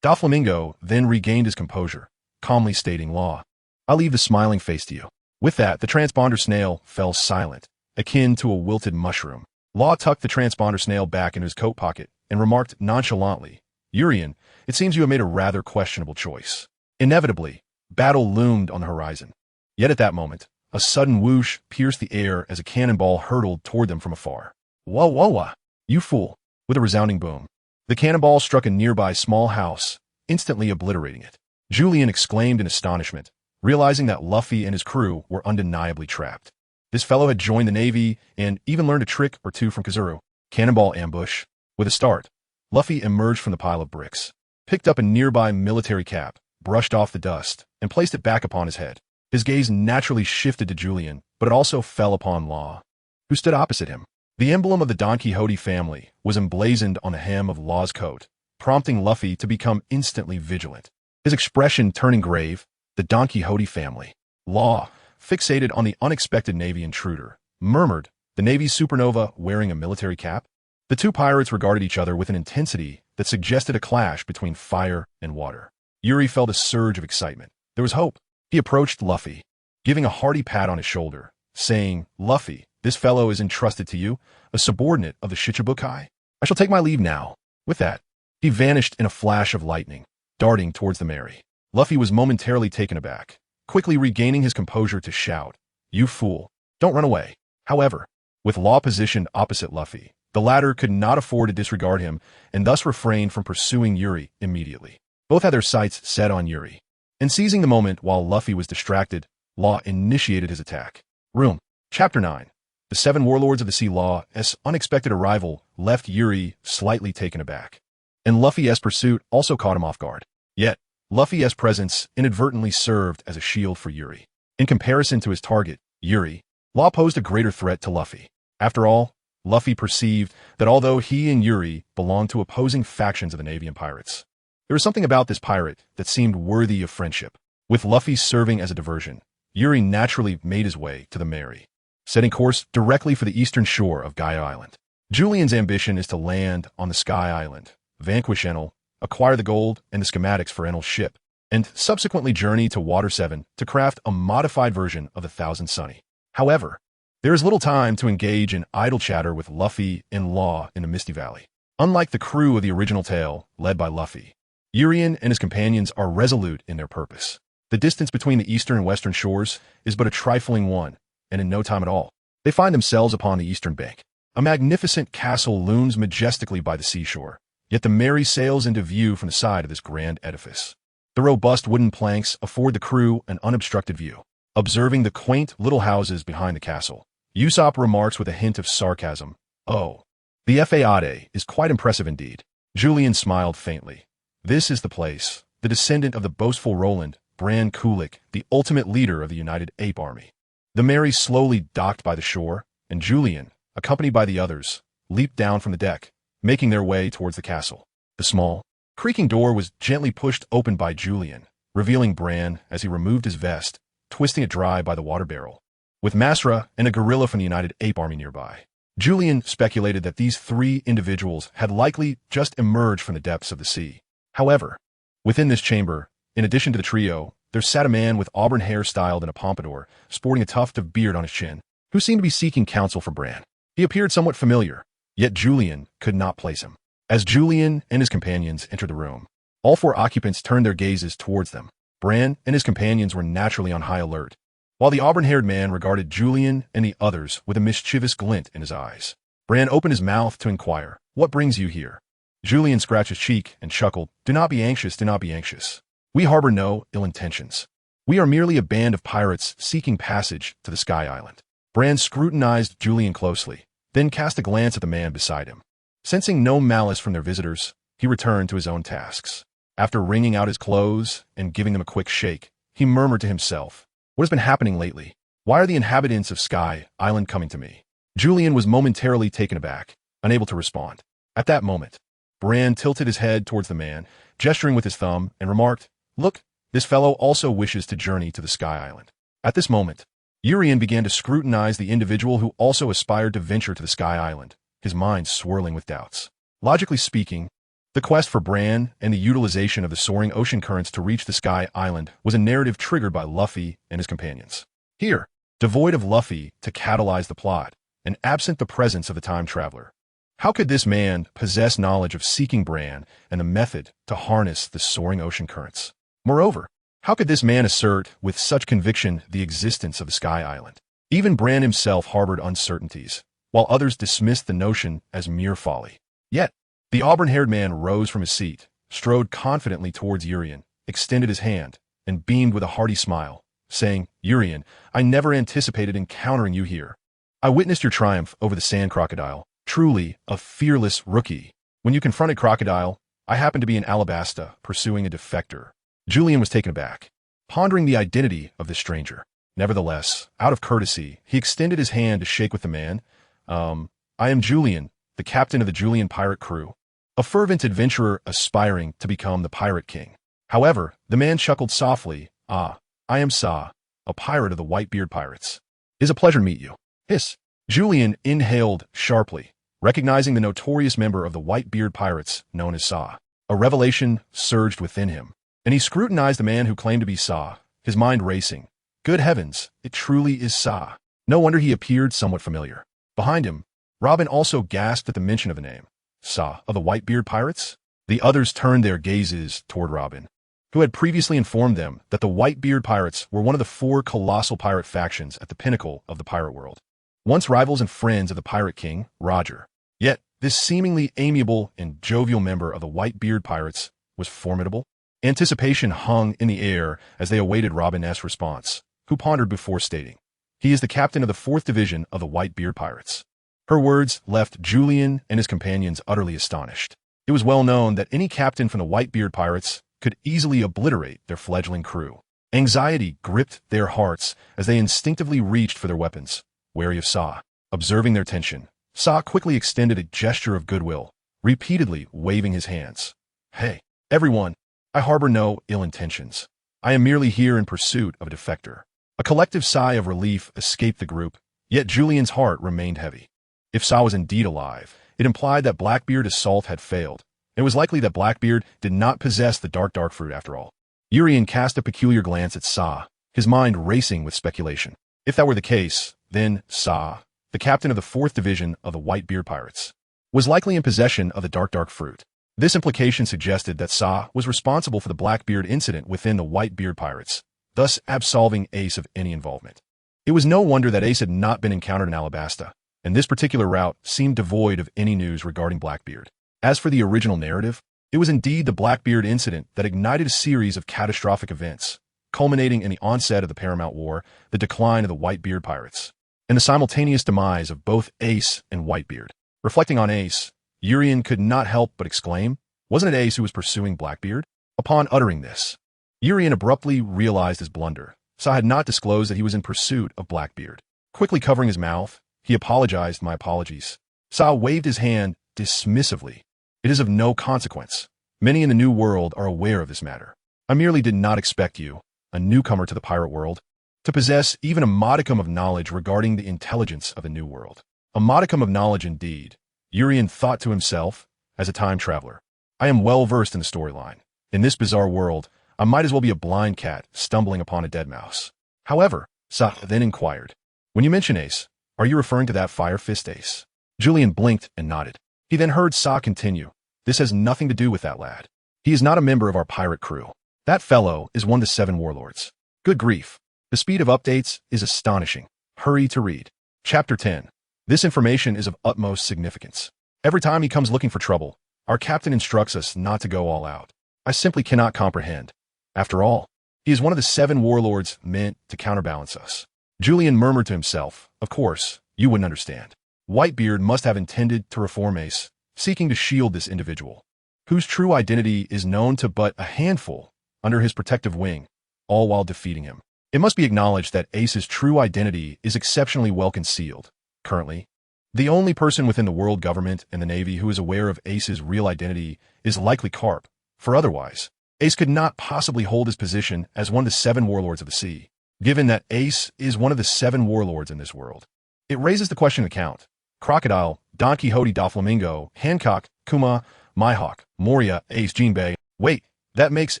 Doflamingo then regained his composure, calmly stating, "Law, I'll leave the smiling face to you." With that, the transponder snail fell silent, akin to a wilted mushroom. Law tucked the transponder snail back into his coat pocket and remarked nonchalantly, "Urian, it seems you have made a rather questionable choice. Inevitably, battle loomed on the horizon. Yet at that moment, a sudden whoosh pierced the air as a cannonball hurtled toward them from afar. Whoa, whoa, whoa! You fool! With a resounding boom, the cannonball struck a nearby small house, instantly obliterating it. Julian exclaimed in astonishment, realizing that Luffy and his crew were undeniably trapped. This fellow had joined the Navy and even learned a trick or two from Kazuru. Cannonball ambush. With a start, Luffy emerged from the pile of bricks, picked up a nearby military cap, brushed off the dust, and placed it back upon his head. His gaze naturally shifted to Julian, but it also fell upon Law, who stood opposite him. The emblem of the Don Quixote family was emblazoned on the hem of Law's coat, prompting Luffy to become instantly vigilant. His expression turning grave. The Don Quixote family. Law, fixated on the unexpected Navy intruder, murmured, "The Navy's supernova wearing a military cap?" The two pirates regarded each other with an intensity that suggested a clash between fire and water. Yuri felt a surge of excitement. There was hope. He approached Luffy, giving a hearty pat on his shoulder, saying, "Luffy, this fellow is entrusted to you, a subordinate of the Shichibukai. I shall take my leave now." With that, he vanished in a flash of lightning, darting towards the Mary. Luffy was momentarily taken aback, quickly regaining his composure to shout, "You fool, don't run away." However, with Law positioned opposite Luffy, the latter could not afford to disregard him and thus refrained from pursuing Yuri immediately. Both had their sights set on Yuri. And seizing the moment while Luffy was distracted, Law initiated his attack. Room. Chapter 9. The Seven Warlords of the Sea. Law's unexpected arrival left Yuri slightly taken aback, and Luffy's pursuit also caught him off guard. Yet, Luffy's presence inadvertently served as a shield for Yuri. In comparison to his target, Yuri, Law posed a greater threat to Luffy. After all, Luffy perceived that although he and Yuri belonged to opposing factions of the Navy and pirates, there was something about this pirate that seemed worthy of friendship. With Luffy serving as a diversion, Yuri naturally made his way to the Mary, setting course directly for the eastern shore of Gaia Island. Julian's ambition is to land on the Sky Island, vanquish Enel, acquire the gold and the schematics for Enel's ship, and subsequently journey to Water 7 to craft a modified version of the Thousand Sunny. However, there is little time to engage in idle chatter with Luffy and Law in the Misty Valley. Unlike the crew of the original tale, led by Luffy, Urian and his companions are resolute in their purpose. The distance between the eastern and western shores is but a trifling one, and in no time at all, they find themselves upon the eastern bank. A magnificent castle looms majestically by the seashore, yet the Mary sails into view from the side of this grand edifice. The robust wooden planks afford the crew an unobstructed view. Observing the quaint little houses behind the castle, Usopp remarks with a hint of sarcasm, "Oh, the Fayade is quite impressive indeed." Julian smiled faintly. This is the place, the descendant of the boastful Roland, Bran Kulik, the ultimate leader of the United Ape Army. The Mary slowly docked by the shore, and Julian, accompanied by the others, leaped down from the deck, making their way towards the castle. The small, creaking door was gently pushed open by Julian, revealing Bran as he removed his vest, twisting it dry by the water barrel. With Masra and a gorilla from the United Ape Army nearby, Julian speculated that these three individuals had likely just emerged from the depths of the sea. However, within this chamber, in addition to the trio, there sat a man with auburn hair styled in a pompadour, sporting a tuft of beard on his chin, who seemed to be seeking counsel from Bran. He appeared somewhat familiar, yet Julian could not place him. As Julian and his companions entered the room, all four occupants turned their gazes towards them. Bran and his companions were naturally on high alert, while the auburn-haired man regarded Julian and the others with a mischievous glint in his eyes. Bran opened his mouth to inquire, "What brings you here?" Julian scratched his cheek and chuckled, "Do not be anxious, do not be anxious. We harbor no ill intentions. We are merely a band of pirates seeking passage to the Sky Island." Bran scrutinized Julian closely, then cast a glance at the man beside him. Sensing no malice from their visitors, he returned to his own tasks. After wringing out his clothes and giving them a quick shake, he murmured to himself, "What has been happening lately? Why are the inhabitants of Sky Island coming to me?" Julian was momentarily taken aback, unable to respond. At that moment, Bran tilted his head towards the man, gesturing with his thumb, and remarked, "Look, this fellow also wishes to journey to the Sky Island." At this moment, Urian began to scrutinize the individual who also aspired to venture to the Sky Island, his mind swirling with doubts. Logically speaking, the quest for Bran and the utilization of the soaring ocean currents to reach the Sky Island was a narrative triggered by Luffy and his companions. Here, devoid of Luffy to catalyze the plot, and absent the presence of the time traveler, How could this man possess knowledge of seeking Bran and the method to harness the soaring ocean currents? Moreover, how could this man assert with such conviction the existence of the Sky Island? Even Bran himself harbored uncertainties, while others dismissed the notion as mere folly. Yet, the auburn-haired man rose from his seat, strode confidently towards Urian, extended his hand, and beamed with a hearty smile, saying, "Urian, I never anticipated encountering you here. I witnessed your triumph over the sand crocodile, truly a fearless rookie. When you confronted Crocodile, I happened to be in Alabasta pursuing a defector." Julian was taken aback, pondering the identity of this stranger. Nevertheless, out of courtesy, he extended his hand to shake with the man. I am Julian, the captain of the Julian pirate crew, a fervent adventurer aspiring to become the pirate king. However, the man chuckled softly. "Ah, I am Sa, a pirate of the Whitebeard Pirates. It is a pleasure to meet you." Hiss. Julian inhaled sharply, recognizing the notorious member of the Whitebeard Pirates known as Sa. A revelation surged within him, and he scrutinized the man who claimed to be Sa, his mind racing. Good heavens, it truly is Sa. No wonder he appeared somewhat familiar. Behind him, Robin also gasped at the mention of the name. Sa of the Whitebeard Pirates? The others turned their gazes toward Robin, who had previously informed them that the Whitebeard Pirates were one of the 4 colossal pirate factions at the pinnacle of the pirate world, once rivals and friends of the Pirate King, Roger. Yet, this seemingly amiable and jovial member of the Whitebeard Pirates was formidable. Anticipation hung in the air as they awaited Robin's response, who pondered before stating, "He is the captain of the 4th Division of the Whitebeard Pirates." Her words left Julian and his companions utterly astonished. It was well known that any captain from the Whitebeard Pirates could easily obliterate their fledgling crew. Anxiety gripped their hearts as they instinctively reached for their weapons, wary of Sa. Observing their tension, Sa quickly extended a gesture of goodwill, repeatedly waving his hands. "Hey, everyone, I harbor no ill intentions. I am merely here in pursuit of a defector." A collective sigh of relief escaped the group, yet Julian's heart remained heavy. If Sa was indeed alive, it implied that Blackbeard's assault had failed. It was likely that Blackbeard did not possess the dark fruit after all. Urian cast a peculiar glance at Sa, his mind racing with speculation. If that were the case, then Sa, the captain of the 4th Division of the Whitebeard Pirates, was likely in possession of the dark fruit. This implication suggested that Sa was responsible for the Blackbeard incident within the Whitebeard Pirates, thus absolving Ace of any involvement. It was no wonder that Ace had not been encountered in Alabasta, and this particular route seemed devoid of any news regarding Blackbeard. As for the original narrative, it was indeed the Blackbeard incident that ignited a series of catastrophic events, culminating in the onset of the Paramount War, the decline of the Whitebeard Pirates, and the simultaneous demise of both Ace and Whitebeard. Reflecting on Ace, Urian could not help but exclaim, "Wasn't it Ace who was pursuing Blackbeard?" Upon uttering this, Urian abruptly realized his blunder. Sa had not disclosed that he was in pursuit of Blackbeard. Quickly covering his mouth, he apologized. "My apologies." Sa waved his hand dismissively. "It is of no consequence. Many in the New World are aware of this matter. I merely did not expect you, a newcomer to the pirate world, to possess even a modicum of knowledge regarding the intelligence of the New World." A modicum of knowledge indeed, Urian thought to himself, as a time traveler. I am well versed in the storyline. In this bizarre world, I might as well be a blind cat stumbling upon a dead mouse. However, Sa then inquired, "When you mention Ace, are you referring to that Fire Fist Ace?" Julian blinked and nodded. He then heard Sa continue, "This has nothing to do with that lad. He is not a member of our pirate crew. That fellow is one of the 7 warlords." Good grief. The speed of updates is astonishing. Hurry to read. Chapter 10. This information is of utmost significance. Every time he comes looking for trouble, our captain instructs us not to go all out. I simply cannot comprehend. After all, he is one of the 7 warlords meant to counterbalance us. Julian murmured to himself, "Of course, you wouldn't understand. Whitebeard must have intended to reform Ace, seeking to shield this individual, whose true identity is known to but a handful, under his protective wing, all while defeating him. It must be acknowledged that Ace's true identity is exceptionally well concealed. Currently, the only person within the world government and the Navy who is aware of Ace's real identity is likely Carp, for otherwise, Ace could not possibly hold his position as one of the 7 warlords of the sea, given that Ace is one of the 7 warlords in this world. It raises the question to count. Crocodile, Don Quixote Doflamingo, Hancock, Kuma, Mihawk, Moria, Ace, Jinbei. Wait, that makes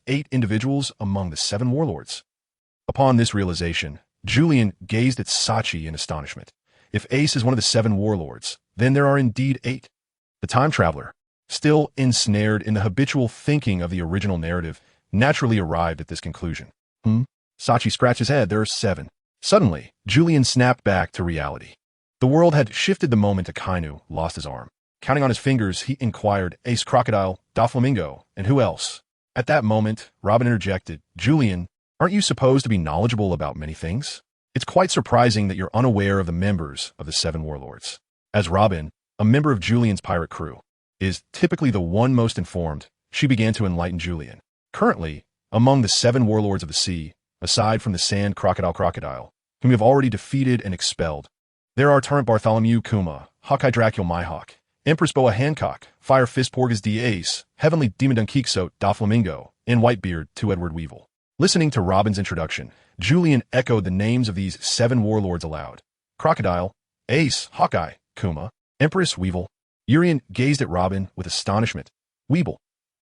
8 individuals among the 7 warlords. Upon this realization, Julian gazed at Sachi in astonishment. If Ace is one of the 7 warlords, then there are indeed 8. The time traveler, still ensnared in the habitual thinking of the original narrative, naturally arrived at this conclusion. Sachi scratched his head. There are 7. Suddenly, Julian snapped back to reality. The world had shifted the moment Akainu lost his arm. Counting on his fingers, he inquired, Ace, Crocodile, Doflamingo, and who else? At that moment, Robin interjected, Julian, aren't you supposed to be knowledgeable about many things? It's quite surprising that you're unaware of the members of the 7 warlords. As Robin, a member of Julian's pirate crew, is typically the one most informed, she began to enlighten Julian. Currently, among the 7 warlords of the sea, aside from the Sand Crocodile, whom you have already defeated and expelled, there are Torrent Bartholomew Kuma, Hawkeye Dracula Myhawk, Empress Boa Hancock, Fire Fist Porgas D. Ace, Heavenly Demon Dunkixote Doflamingo, and Whitebeard to Edward Weevil. Listening to Robin's introduction, Julian echoed the names of these 7 warlords aloud. Crocodile, Ace, Hawkeye, Kuma, Empress, Weevil. Urian gazed at Robin with astonishment. Weevil.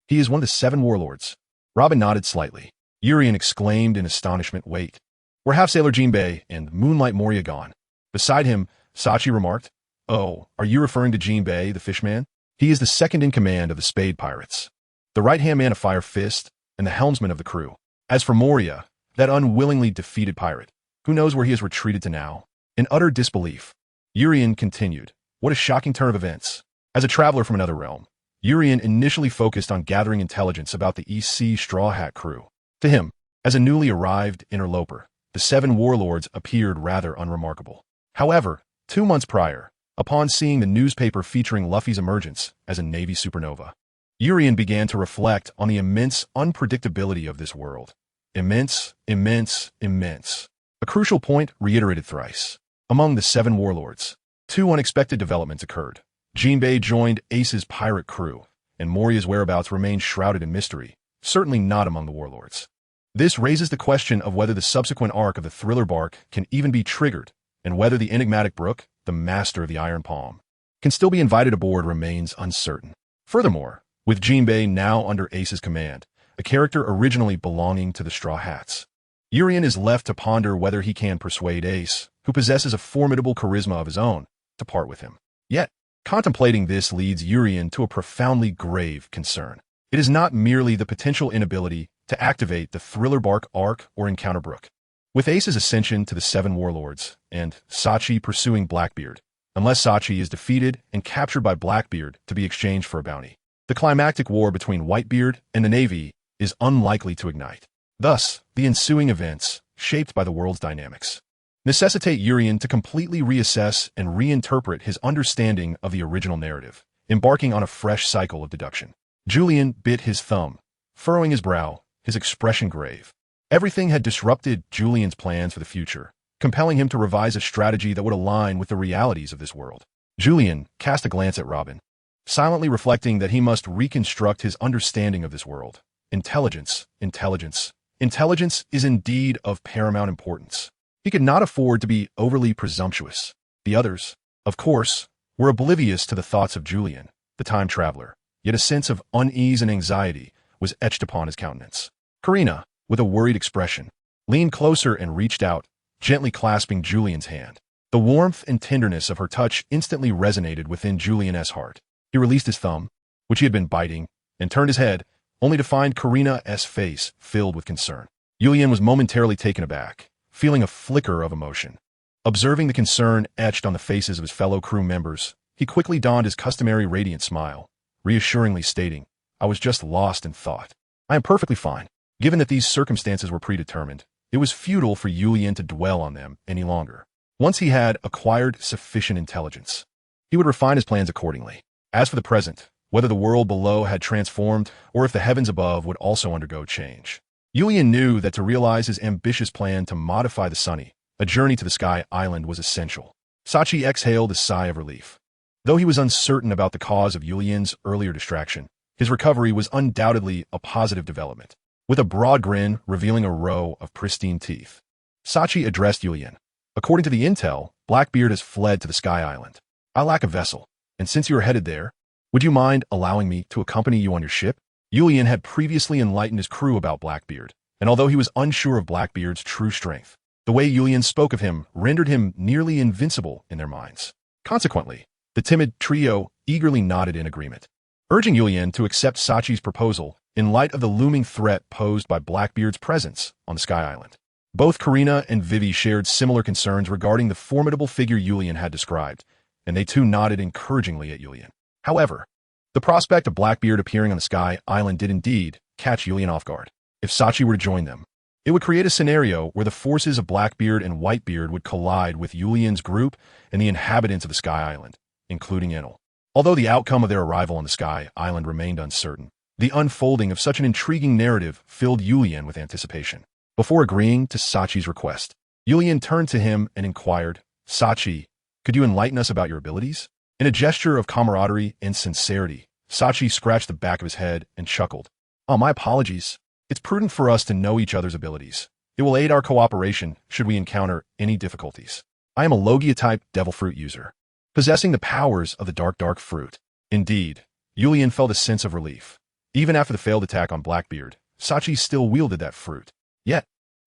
He is one of the 7 warlords. Robin nodded slightly. Urian exclaimed in astonishment, wait. We're Half-Sailor Jinbei and Moonlight Moria gone. Beside him, Sachi remarked, oh, are you referring to Jinbei, the fishman? He is the second in command of the Spade Pirates, the right-hand man of Fire Fist, and the helmsman of the crew. As for Moria, that unwillingly defeated pirate, who knows where he has retreated to now? In utter disbelief, Urian continued, what a shocking turn of events. As a traveler from another realm, Urian initially focused on gathering intelligence about the East Sea Straw Hat crew. To him, as a newly arrived interloper, the 7 warlords appeared rather unremarkable. However, 2 months prior, upon seeing the newspaper featuring Luffy's emergence as a Navy supernova, Urian began to reflect on the immense unpredictability of this world. Immense, immense, immense. A crucial point reiterated thrice. Among the 7 warlords, 2 unexpected developments occurred. Jinbei joined Ace's pirate crew, and Moria's whereabouts remained shrouded in mystery, certainly not among the warlords. This raises the question of whether the subsequent arc of the thriller bark can even be triggered, and whether the enigmatic Brook, the master of the Iron Palm, can still be invited aboard remains uncertain. Furthermore, with Jinbei now under Ace's command, a character originally belonging to the Straw Hats, Urian is left to ponder whether he can persuade Ace, who possesses a formidable charisma of his own, to part with him. Yet, contemplating this leads Urian to a profoundly grave concern. It is not merely the potential inability to activate the thriller bark arc or encounter Brook. With Ace's ascension to the 7 warlords, and Sachi pursuing Blackbeard, unless Sachi is defeated and captured by Blackbeard to be exchanged for a bounty, the climactic war between Whitebeard and the Navy is unlikely to ignite. Thus, the ensuing events, shaped by the world's dynamics, necessitate Urian to completely reassess and reinterpret his understanding of the original narrative, embarking on a fresh cycle of deduction. Julian bit his thumb, furrowing his brow, his expression grave. Everything had disrupted Julian's plans for the future, compelling him to revise a strategy that would align with the realities of this world. Julian cast a glance at Robin, silently reflecting that he must reconstruct his understanding of this world. Intelligence, intelligence. Intelligence is indeed of paramount importance. He could not afford to be overly presumptuous. The others, of course, were oblivious to the thoughts of Julian, the time traveler, yet a sense of unease and anxiety was etched upon his countenance. Karina, with a worried expression, leaned closer and reached out, gently clasping Julian's hand. The warmth and tenderness of her touch instantly resonated within Julian's heart. He released his thumb, which he had been biting, and turned his head, only to find Karina's face filled with concern. Julian was momentarily taken aback, feeling a flicker of emotion. Observing the concern etched on the faces of his fellow crew members, he quickly donned his customary radiant smile, reassuringly stating, I was just lost in thought. I am perfectly fine. Given that these circumstances were predetermined, it was futile for Julian to dwell on them any longer. Once he had acquired sufficient intelligence, he would refine his plans accordingly. As for the present, whether the world below had transformed or if the heavens above would also undergo change, Julian knew that to realize his ambitious plan to modify the Sunny, a journey to the Sky Island was essential. Sachi exhaled a sigh of relief. Though he was uncertain about the cause of Julian's earlier distraction, his recovery was undoubtedly a positive development. With a broad grin revealing a row of pristine teeth, Sachi addressed Julian. According to the intel, Blackbeard has fled to the Sky Island. I lack a vessel, and since you are headed there, would you mind allowing me to accompany you on your ship? Julian had previously enlightened his crew about Blackbeard, and although he was unsure of Blackbeard's true strength, the way Julian spoke of him rendered him nearly invincible in their minds. Consequently, the timid trio eagerly nodded in agreement, urging Yulian to accept Sachi's proposal in light of the looming threat posed by Blackbeard's presence on the Sky Island. Both Karina and Vivi shared similar concerns regarding the formidable figure Yulian had described, and they too nodded encouragingly at Yulian. However, the prospect of Blackbeard appearing on the Sky Island did indeed catch Yulian off guard. If Sachi were to join them, it would create a scenario where the forces of Blackbeard and Whitebeard would collide with Yulian's group and the inhabitants of the Sky Island, including Enel. Although the outcome of their arrival on the Sky Island remained uncertain, the unfolding of such an intriguing narrative filled Yulian with anticipation. Before agreeing to Sachi's request, Yulian turned to him and inquired, "Sachi, could you enlighten us about your abilities?" In a gesture of camaraderie and sincerity, Sachi scratched the back of his head and chuckled. "Oh, my apologies. It's prudent for us to know each other's abilities. It will aid our cooperation should we encounter any difficulties. I am a Logia-type Devil Fruit user, possessing the powers of the Dark Fruit." Indeed, Yulian felt a sense of relief. Even after the failed attack on Blackbeard, Sachi still wielded that fruit. Yet,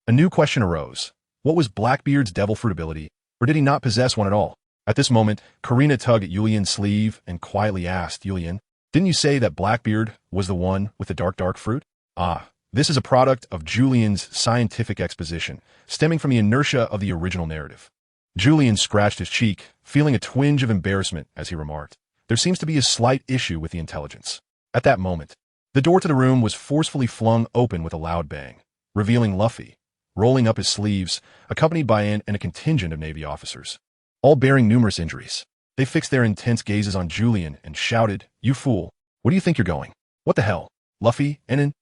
a new question arose. What was Blackbeard's Devil Fruit ability, or did he not possess one at all? At this moment, Karina tugged at Yulian's sleeve and quietly asked, "Yulian, didn't you say that Blackbeard was the one with the dark fruit?" "Ah, this is a product of Julian's scientific exposition, stemming from the inertia of the original narrative." Julian scratched his cheek, feeling a twinge of embarrassment as he remarked, "There seems to be a slight issue with the intelligence." At that moment, the door to the room was forcefully flung open with a loud bang, revealing Luffy, rolling up his sleeves, accompanied by a contingent of Navy officers, all bearing numerous injuries. They fixed their intense gazes on Julian and shouted, "You fool! Where do you think you're going? What the hell? Luffy, and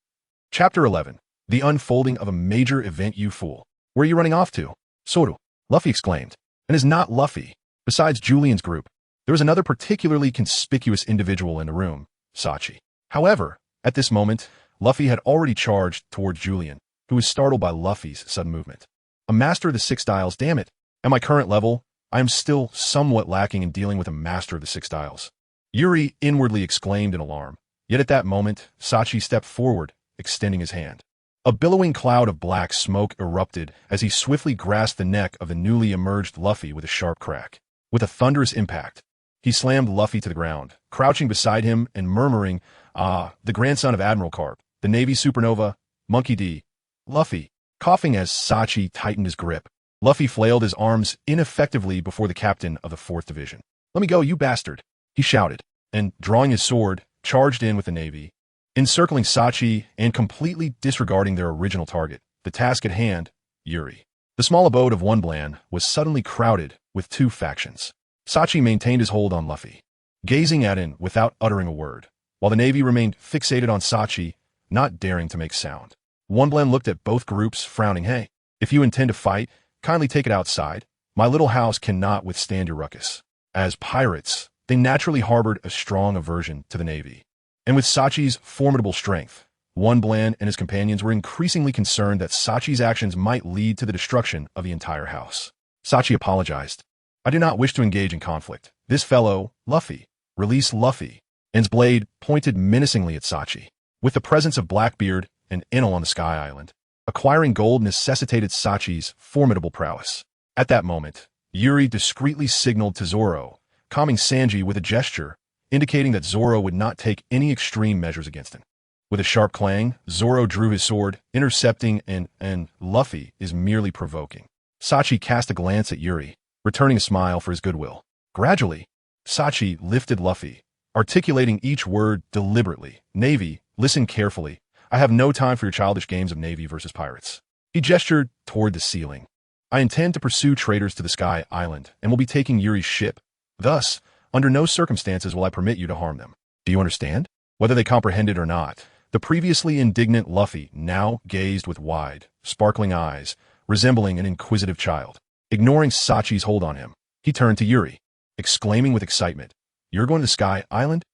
Chapter 11. The unfolding of a major event, you fool. Where are you running off to?" "Soru," Luffy exclaimed. "And is not Luffy. Besides Julian's group, there was another particularly conspicuous individual in the room, Sachi." However, at this moment, Luffy had already charged towards Julian, who was startled by Luffy's sudden movement. "A master of the 6 styles, damn it. At my current level, I am still somewhat lacking in dealing with a master of the 6 styles." Yuri inwardly exclaimed in alarm. Yet at that moment, Sachi stepped forward, extending his hand. A billowing cloud of black smoke erupted as he swiftly grasped the neck of the newly emerged Luffy with a sharp crack. With a thunderous impact, he slammed Luffy to the ground, crouching beside him and murmuring, "Ah, the grandson of Admiral Carp, the Navy supernova, Monkey D. Luffy." Coughing as Sachi tightened his grip, Luffy flailed his arms ineffectively before the captain of the 4th Division. "Let me go, you bastard," he shouted, and, drawing his sword, charged in with the Navy, encircling Sachi and completely disregarding their original target, the task at hand, Yuri. The small abode of one Bland was suddenly crowded with 2 factions. Sachi maintained his hold on Luffy, gazing at him without uttering a word, while the Navy remained fixated on Sachi, not daring to make sound. One Bland looked at both groups, frowning. "Hey, if you intend to fight, kindly take it outside. My little house cannot withstand your ruckus." As pirates, they naturally harbored a strong aversion to the Navy. And with Sachi's formidable strength, One Bland and his companions were increasingly concerned that Sachi's actions might lead to the destruction of the entire house. Sachi apologized. "I do not wish to engage in conflict. This fellow, Luffy, release Luffy." And his blade pointed menacingly at Sachi. With the presence of Blackbeard and Enel on the Sky Island, acquiring gold necessitated Sachi's formidable prowess. At that moment, Yuri discreetly signaled to Zoro, calming Sanji with a gesture, indicating that Zoro would not take any extreme measures against him. With a sharp clang, Zoro drew his sword, intercepting and Luffy is merely provoking. Sachi cast a glance at Yuri, returning a smile for his goodwill. Gradually, Sachi lifted Luffy, articulating each word deliberately. "Navy, listen carefully. I have no time for your childish games of Navy versus pirates." He gestured toward the ceiling. "I intend to pursue traders to the Sky Island and will be taking Yuri's ship. Thus, under no circumstances will I permit you to harm them. Do you understand?" Whether they comprehended or not, the previously indignant Luffy now gazed with wide, sparkling eyes, resembling an inquisitive child. Ignoring Sachi's hold on him, he turned to Yuri, exclaiming with excitement, "You're going to the Sky Island?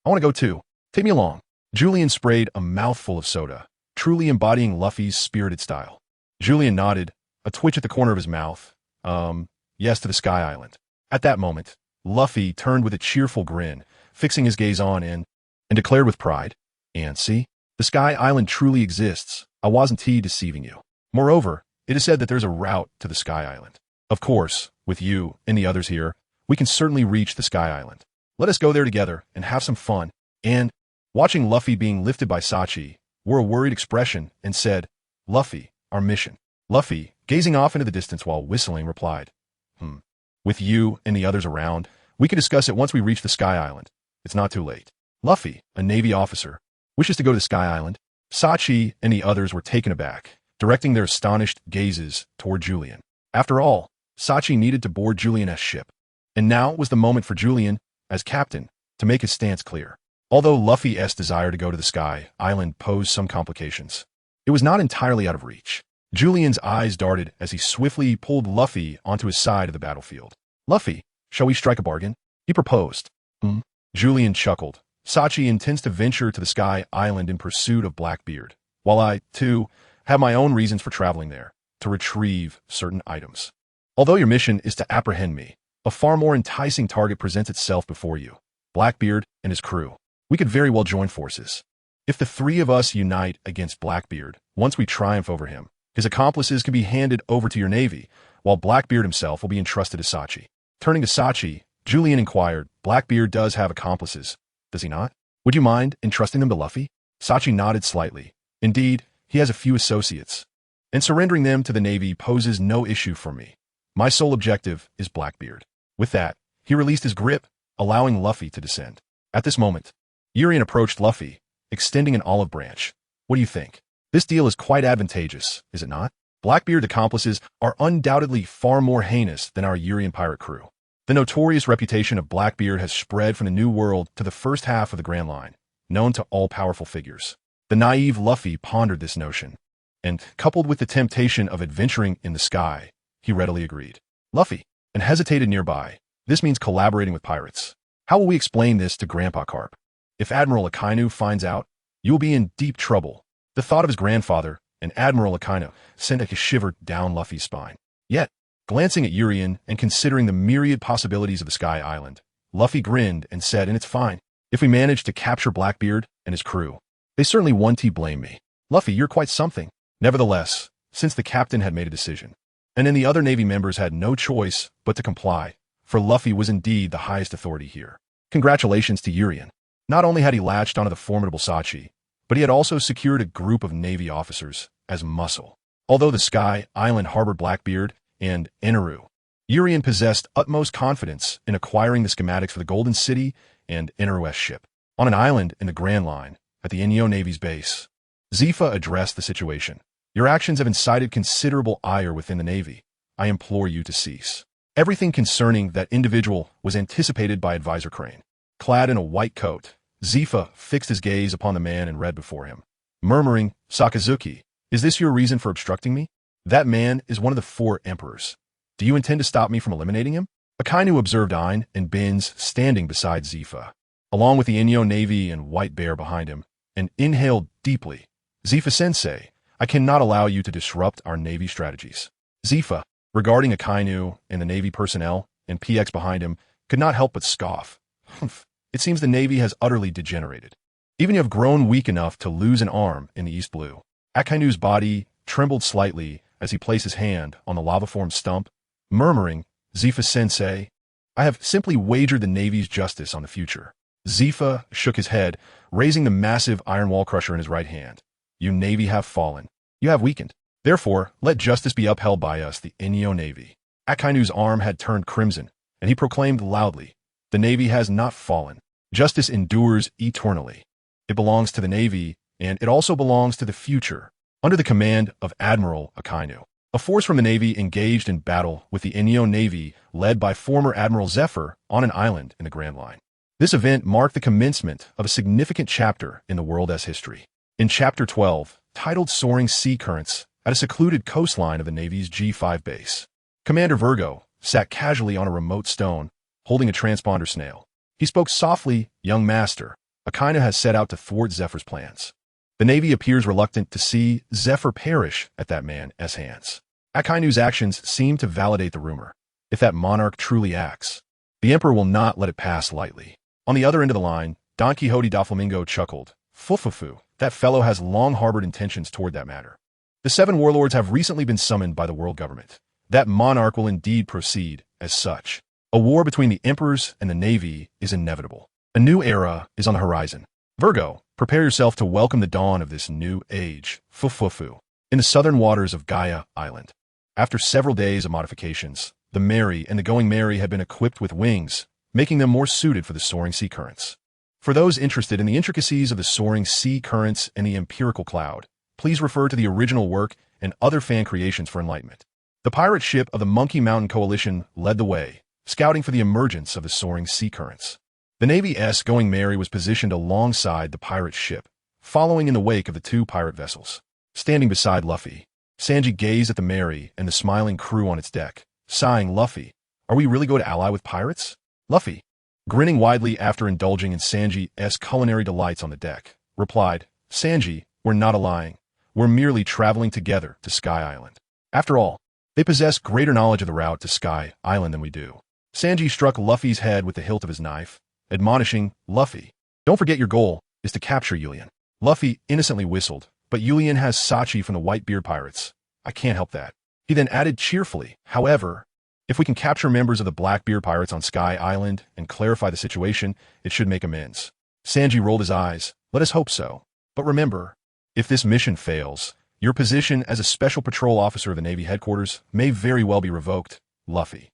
I want to go too. Take me along." Julian sprayed a mouthful of soda, truly embodying Luffy's spirited style. Julian nodded, a twitch at the corner of his mouth. Yes, to the Sky Island." At that moment, Luffy turned with a cheerful grin, fixing his gaze on and declared with pride, "And see, the Sky Island truly exists. I wasn't deceiving you. Moreover, it is said that there's a route to the Sky Island. Of course, with you and the others here, we can certainly reach the Sky Island." Let us go there together and have some fun. And, watching Luffy being lifted by Sachi, wore a worried expression and said, Luffy, our mission. Luffy, gazing off into the distance while whistling, replied, With you and the others around, we can discuss it once we reach the Sky Island. It's not too late. Luffy, a Navy officer, wishes to go to Sky Island. Sachi and the others were taken aback, directing their astonished gazes toward Julian. After all, Sachi needed to board Julian's ship. And now was the moment for Julian, as captain, to make his stance clear. Although Luffy's desire to go to the Sky Island posed some complications, it was not entirely out of reach. Julian's eyes darted as he swiftly pulled Luffy onto his side of the battlefield. Luffy, shall we strike a bargain? He proposed. Julian chuckled. Sachi intends to venture to the Sky Island in pursuit of Blackbeard, while I, too, have my own reasons for traveling there, to retrieve certain items. Although your mission is to apprehend me, a far more enticing target presents itself before you. Blackbeard and his crew. We could very well join forces. If the three of us unite against Blackbeard, once we triumph over him, his accomplices can be handed over to your navy, while Blackbeard himself will be entrusted to Sachi. Turning to Sachi, Julian inquired, Blackbeard does have accomplices, does he not? Would you mind entrusting them to Luffy? Sachi nodded slightly. Indeed, he has a few associates, and surrendering them to the navy poses no issue for me. My sole objective is Blackbeard. With that, he released his grip, allowing Luffy to descend. At this moment, Urian approached Luffy, extending an olive branch. What do you think? This deal is quite advantageous, is it not? Blackbeard's accomplices are undoubtedly far more heinous than our Urian pirate crew. The notorious reputation of Blackbeard has spread from the New World to the first half of the Grand Line, known to all-powerful figures. The naive Luffy pondered this notion, and, coupled with the temptation of adventuring in the sky, he readily agreed. Luffy, and hesitated nearby. This means collaborating with pirates. How will we explain this to Grandpa Carp? If Admiral Akainu finds out, you will be in deep trouble. The thought of his grandfather and Admiral Akainu sent a shiver down Luffy's spine. Yet, glancing at Urian and considering the myriad possibilities of the Sky Island, Luffy grinned and said, and it's fine. If we manage to capture Blackbeard and his crew, they certainly won't blame me. Luffy, you're quite something. Nevertheless, since the captain had made a decision, and then the other Navy members had no choice but to comply, for Luffy was indeed the highest authority here. Congratulations to Urian. Not only had he latched onto the formidable Sachi, but he had also secured a group of Navy officers as muscle. Although the Sky Island harbored Blackbeard and Eneru, Urian possessed utmost confidence in acquiring the schematics for the Golden City and Eneru's ship. On an island in the Grand Line, at the Enyo Navy's base, Zifa addressed the situation. Your actions have incited considerable ire within the Navy. I implore you to cease. Everything concerning that individual was anticipated by Advisor Crane. Clad in a white coat, Zifa fixed his gaze upon the man and read before him, murmuring, Sakazuki, is this your reason for obstructing me? That man is one of the 4 emperors. Do you intend to stop me from eliminating him? Akainu observed Ein and Benz standing beside Zifa, along with the Enyo Navy and White Bear behind him, and inhaled deeply. Zifa-sensei, I cannot allow you to disrupt our Navy strategies. Zifa, regarding Akainu and the Navy personnel and PX behind him, could not help but scoff. Humph, it seems the Navy has utterly degenerated. Even you have grown weak enough to lose an arm in the East Blue. Akainu's body trembled slightly as he placed his hand on the lava-formed stump, murmuring, Zifa-sensei, I have simply wagered the Navy's justice on the future. Zifa shook his head, raising the massive iron wall crusher in his right hand. You Navy have fallen. You have weakened. Therefore, let justice be upheld by us, the Enyo Navy. Akainu's arm had turned crimson, and he proclaimed loudly, the Navy has not fallen. Justice endures eternally. It belongs to the Navy, and it also belongs to the future, under the command of Admiral Akainu. A force from the Navy engaged in battle with the Enyo Navy led by former Admiral Zephyr on an island in the Grand Line. This event marked the commencement of a significant chapter in the world's history. In Chapter 12, titled Soaring Sea Currents, at a secluded coastline of the Navy's G5 base, Commander Virgo sat casually on a remote stone, holding a transponder snail. He spoke softly, young master, Akainu has set out to thwart Zephyr's plans. The Navy appears reluctant to see Zephyr perish at that man's hands. Akainu's actions seem to validate the rumor. If that monarch truly acts, the Emperor will not let it pass lightly. On the other end of the line, Don Quixote Doflamingo chuckled. Fufufu, that fellow has long harbored intentions toward that matter. The 7 warlords have recently been summoned by the world government. That monarch will indeed proceed as such. A war between the emperors and the navy is inevitable. A new era is on the horizon. Virgo, prepare yourself to welcome the dawn of this new age. Fufufu. In the southern waters of Gaia Island. After several days of modifications, the Mary and the Going Mary had been equipped with wings, making them more suited for the soaring sea currents. For those interested in the intricacies of the soaring sea currents and the empirical cloud, please refer to the original work and other fan creations for enlightenment. The pirate ship of the Monkey Mountain Coalition led the way, scouting for the emergence of the soaring sea currents. The Navy's Going Mary was positioned alongside the pirate ship, following in the wake of the two pirate vessels. Standing beside Luffy, Sanji gazed at the Mary and the smiling crew on its deck, sighing, "Luffy, are we really going to ally with pirates?" Luffy, grinning widely after indulging in Sanji's culinary delights on the deck, replied, "Sanji, we're not allying. We're merely traveling together to Sky Island." After all, they possess greater knowledge of the route to Sky Island than we do. Sanji struck Luffy's head with the hilt of his knife, admonishing, "Luffy, don't forget your goal is to capture Yulian." Luffy innocently whistled, "But Yulian has Sachi from the Whitebeard Pirates. I can't help that." He then added cheerfully, "However, if we can capture members of the Blackbeard Pirates on Sky Island and clarify the situation, it should make amends." Sanji rolled his eyes. "Let us hope so. But remember, if this mission fails, your position as a special patrol officer of the Navy headquarters may very well be revoked." Luffy,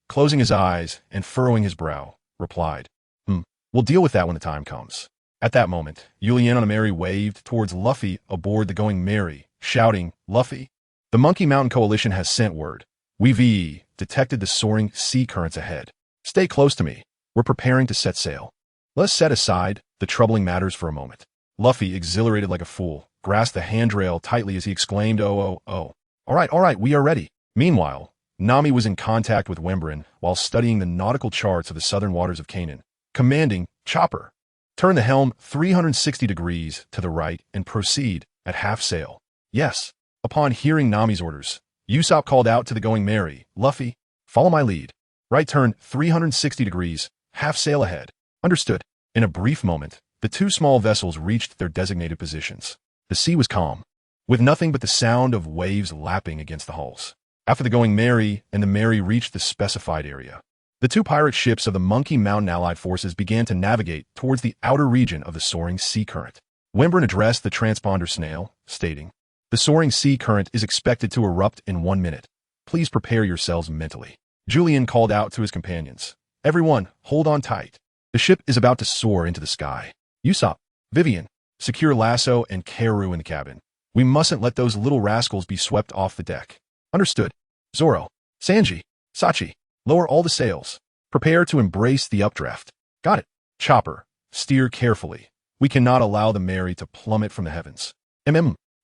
closing his eyes and furrowing his brow, replied, "We'll deal with that when the time comes." At that moment, Yulian on a Mary waved towards Luffy aboard the Going Mary, shouting, "Luffy, the Monkey Mountain Coalition has sent word. We've detected the soaring sea currents ahead. Stay close to me. We're preparing to set sail. Let's set aside the troubling matters for a moment." Luffy, exhilarated like a fool, grasped the handrail tightly as he exclaimed, "Oh. All right, we are ready." Meanwhile, Nami was in contact with Wembran while studying the nautical charts of the southern waters of Canaan, commanding, "Chopper, turn the helm 360 degrees to the right and proceed at half sail." "Yes." Upon hearing Nami's orders, Usopp called out to the Going Mary, "Luffy, follow my lead. Right turn 360 degrees, half sail ahead." "Understood." In a brief moment, the two small vessels reached their designated positions. The sea was calm, with nothing but the sound of waves lapping against the hulls. After the Going Mary and the Mary reached the specified area, the two pirate ships of the Monkey Mountain Allied forces began to navigate towards the outer region of the soaring sea current. Wembran addressed the transponder snail, stating, "The soaring sea current is expected to erupt in 1 minute. Please prepare yourselves mentally." Julian called out to his companions, "Everyone, hold on tight. The ship is about to soar into the sky. Usopp, Vivian, secure Lasso and Karu in the cabin. We mustn't let those little rascals be swept off the deck." "Understood." Zoro, Sanji, Sachi, lower all the sails. Prepare to embrace the updraft. "Got it." Chopper, steer carefully. We cannot allow the Mary to plummet from the heavens.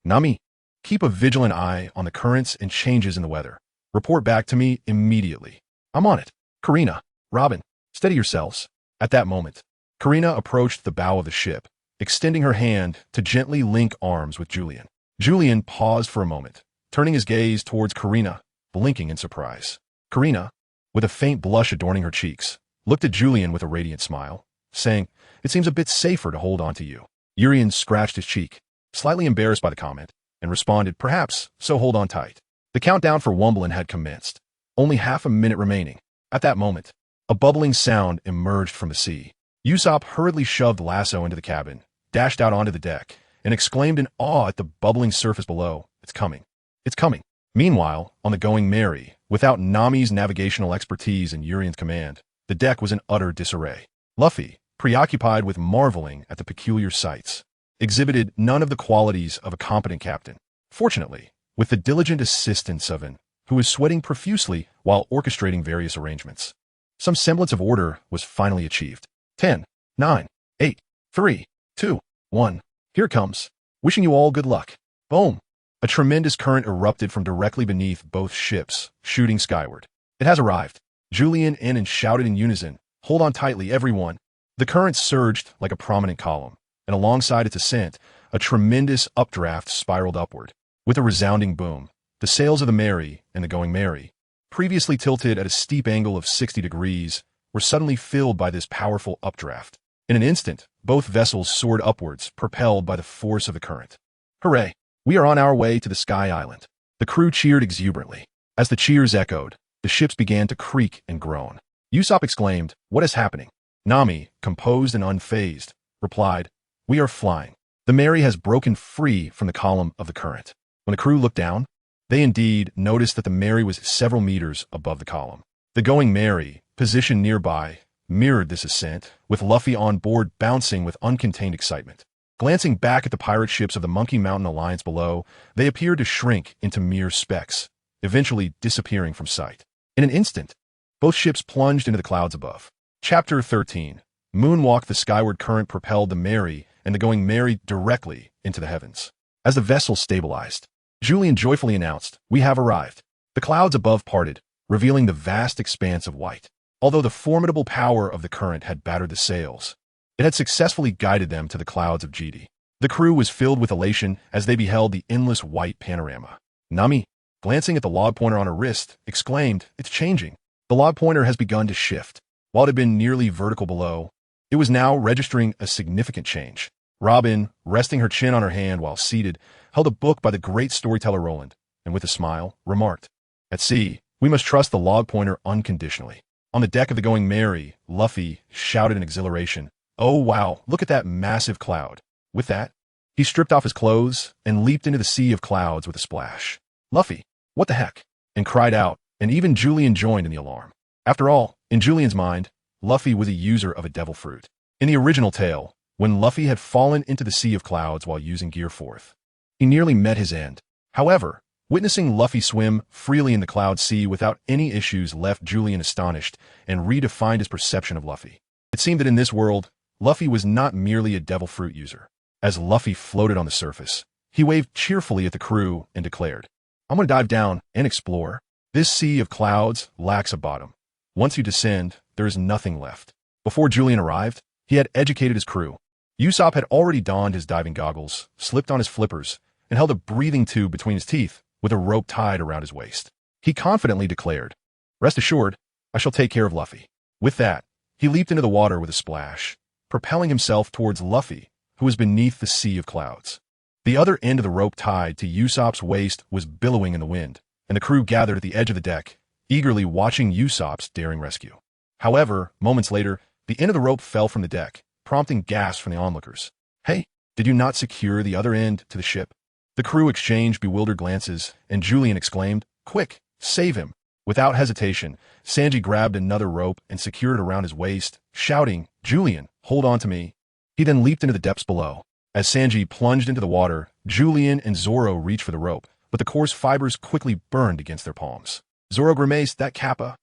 Nami, keep a vigilant eye on the currents and changes in the weather. Report back to me immediately. "I'm on it." Karina, Robin, steady yourselves. At that moment, Karina approached the bow of the ship, extending her hand to gently link arms with Julian. Julian paused for a moment, turning his gaze towards Karina, blinking in surprise. Karina, with a faint blush adorning her cheeks, looked at Julian with a radiant smile, saying, "It seems a bit safer to hold on to you." Urian scratched his cheek, slightly embarrassed by the comment, and responded, "Perhaps, so hold on tight." The countdown for Wumbling had commenced, only half a minute remaining. At that moment, a bubbling sound emerged from the sea. Usopp hurriedly shoved Lasso into the cabin, dashed out onto the deck, and exclaimed in awe at the bubbling surface below, "It's coming. It's coming." Meanwhile, on the Going Mary, without Nami's navigational expertise and Urian's command, the deck was in utter disarray. Luffy, preoccupied with marveling at the peculiar sights, exhibited none of the qualities of a competent captain. Fortunately, with the diligent assistance of an who was sweating profusely while orchestrating various arrangements, some semblance of order was finally achieved. 10, 9, 8, 3, 2, 1. Here it comes. Wishing you all good luck. Boom. A tremendous current erupted from directly beneath both ships, shooting skyward. "It has arrived." Julian and Ennin shouted in unison, "Hold on tightly, everyone." The current surged like a prominent column, and alongside its ascent, a tremendous updraft spiraled upward. With a resounding boom, the sails of the Mary and the Going Mary, previously tilted at a steep angle of 60 degrees, were suddenly filled by this powerful updraft. In an instant, both vessels soared upwards, propelled by the force of the current. "Hooray! We are on our way to the Sky Island." The crew cheered exuberantly. As the cheers echoed, the the ships began to creak and groan. Usopp exclaimed, "What is happening?" Nami, composed and unfazed, replied, "We are flying. The Mary has broken free from the column of the current." When the crew looked down, they indeed noticed that the Mary was several meters above the column. The Going Mary, positioned nearby, mirrored this ascent, with Luffy on board bouncing with uncontained excitement. Glancing back at the pirate ships of the Monkey Mountain Alliance below, they appeared to shrink into mere specks, eventually disappearing from sight. In an instant, both ships plunged into the clouds above. Chapter 13. Moonwalk. The skyward current propelled the Mary and the Going Mary directly into the heavens. As the vessel stabilized, Julian joyfully announced, "We have arrived." The clouds above parted, revealing the vast expanse of white. Although the formidable power of the current had battered the sails, it had successfully guided them to the clouds of GD. The crew was filled with elation as they beheld the endless white panorama. Nami, glancing at the log pointer on her wrist, exclaimed, "It's changing." The log pointer has begun to shift. While it had been nearly vertical below, it was now registering a significant change. Robin, resting her chin on her hand while seated, held a book by the great storyteller Roland, and with a smile, remarked, "At sea, we must trust the log pointer unconditionally." On the deck of the Going Mary, Luffy shouted in exhilaration, "Oh wow, look at that massive cloud." With that, he stripped off his clothes and leaped into the sea of clouds with a splash. "Luffy, what the heck?" and cried out, and even Julian joined in the alarm. After all, in Julian's mind, Luffy was a user of a devil fruit. In the original tale, when Luffy had fallen into the sea of clouds while using Gear 4th, he nearly met his end. However, witnessing Luffy swim freely in the cloud sea without any issues left Julian astonished and redefined his perception of Luffy. It seemed that in this world, Luffy was not merely a devil fruit user. As Luffy floated on the surface, he waved cheerfully at the crew and declared, "I'm going to dive down and explore. This sea of clouds lacks a bottom. Once you descend, there is nothing left." Before Julian arrived, he had educated his crew. Usopp had already donned his diving goggles, slipped on his flippers, and held a breathing tube between his teeth with a rope tied around his waist. He confidently declared, "Rest assured, I shall take care of Luffy." With that, he leaped into the water with a splash, propelling himself towards Luffy, who was beneath the sea of clouds. The other end of the rope tied to Usopp's waist was billowing in the wind, and the crew gathered at the edge of the deck, eagerly watching Usopp's daring rescue. However, moments later, the end of the rope fell from the deck, prompting gasps from the onlookers. "Hey, did you not secure the other end to the ship?" The crew exchanged bewildered glances, and Julian exclaimed, "Quick, save him!" Without hesitation, Sanji grabbed another rope and secured it around his waist, shouting, "Julian, hold on to me." He then leaped into the depths below. As Sanji plunged into the water, Julian and Zoro reached for the rope, but the coarse fibers quickly burned against their palms. Zoro grimaced, "That kappa."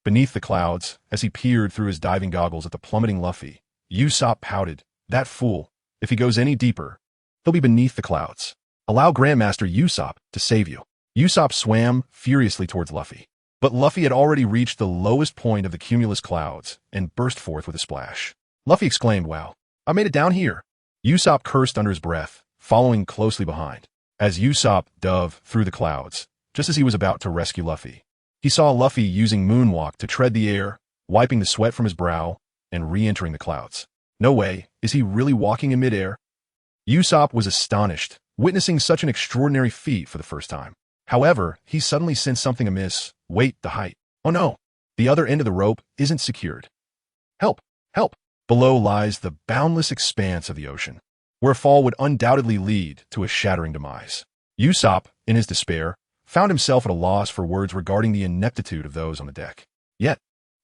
Beneath the clouds, as he peered through his diving goggles at the plummeting Luffy, Usopp pouted, "That fool. If he goes any deeper, he'll be beneath the clouds. Allow Grandmaster Usopp to save you." Usopp swam furiously towards Luffy, but Luffy had already reached the lowest point of the cumulus clouds and burst forth with a splash. Luffy exclaimed, "Wow, I made it down here." Usopp cursed under his breath, following closely behind. As Usopp dove through the clouds, just as he was about to rescue Luffy, he saw Luffy using Moonwalk to tread the air, wiping the sweat from his brow and re-entering the clouds. No way, is he really walking in midair? Usopp was astonished, witnessing such an extraordinary feat for the first time. However, he suddenly sensed something amiss. Wait, the height. Oh no, the other end of the rope isn't secured. Help, help. Below lies the boundless expanse of the ocean, where a fall would undoubtedly lead to a shattering demise. Usopp, in his despair, found himself at a loss for words regarding the ineptitude of those on the deck. Yet,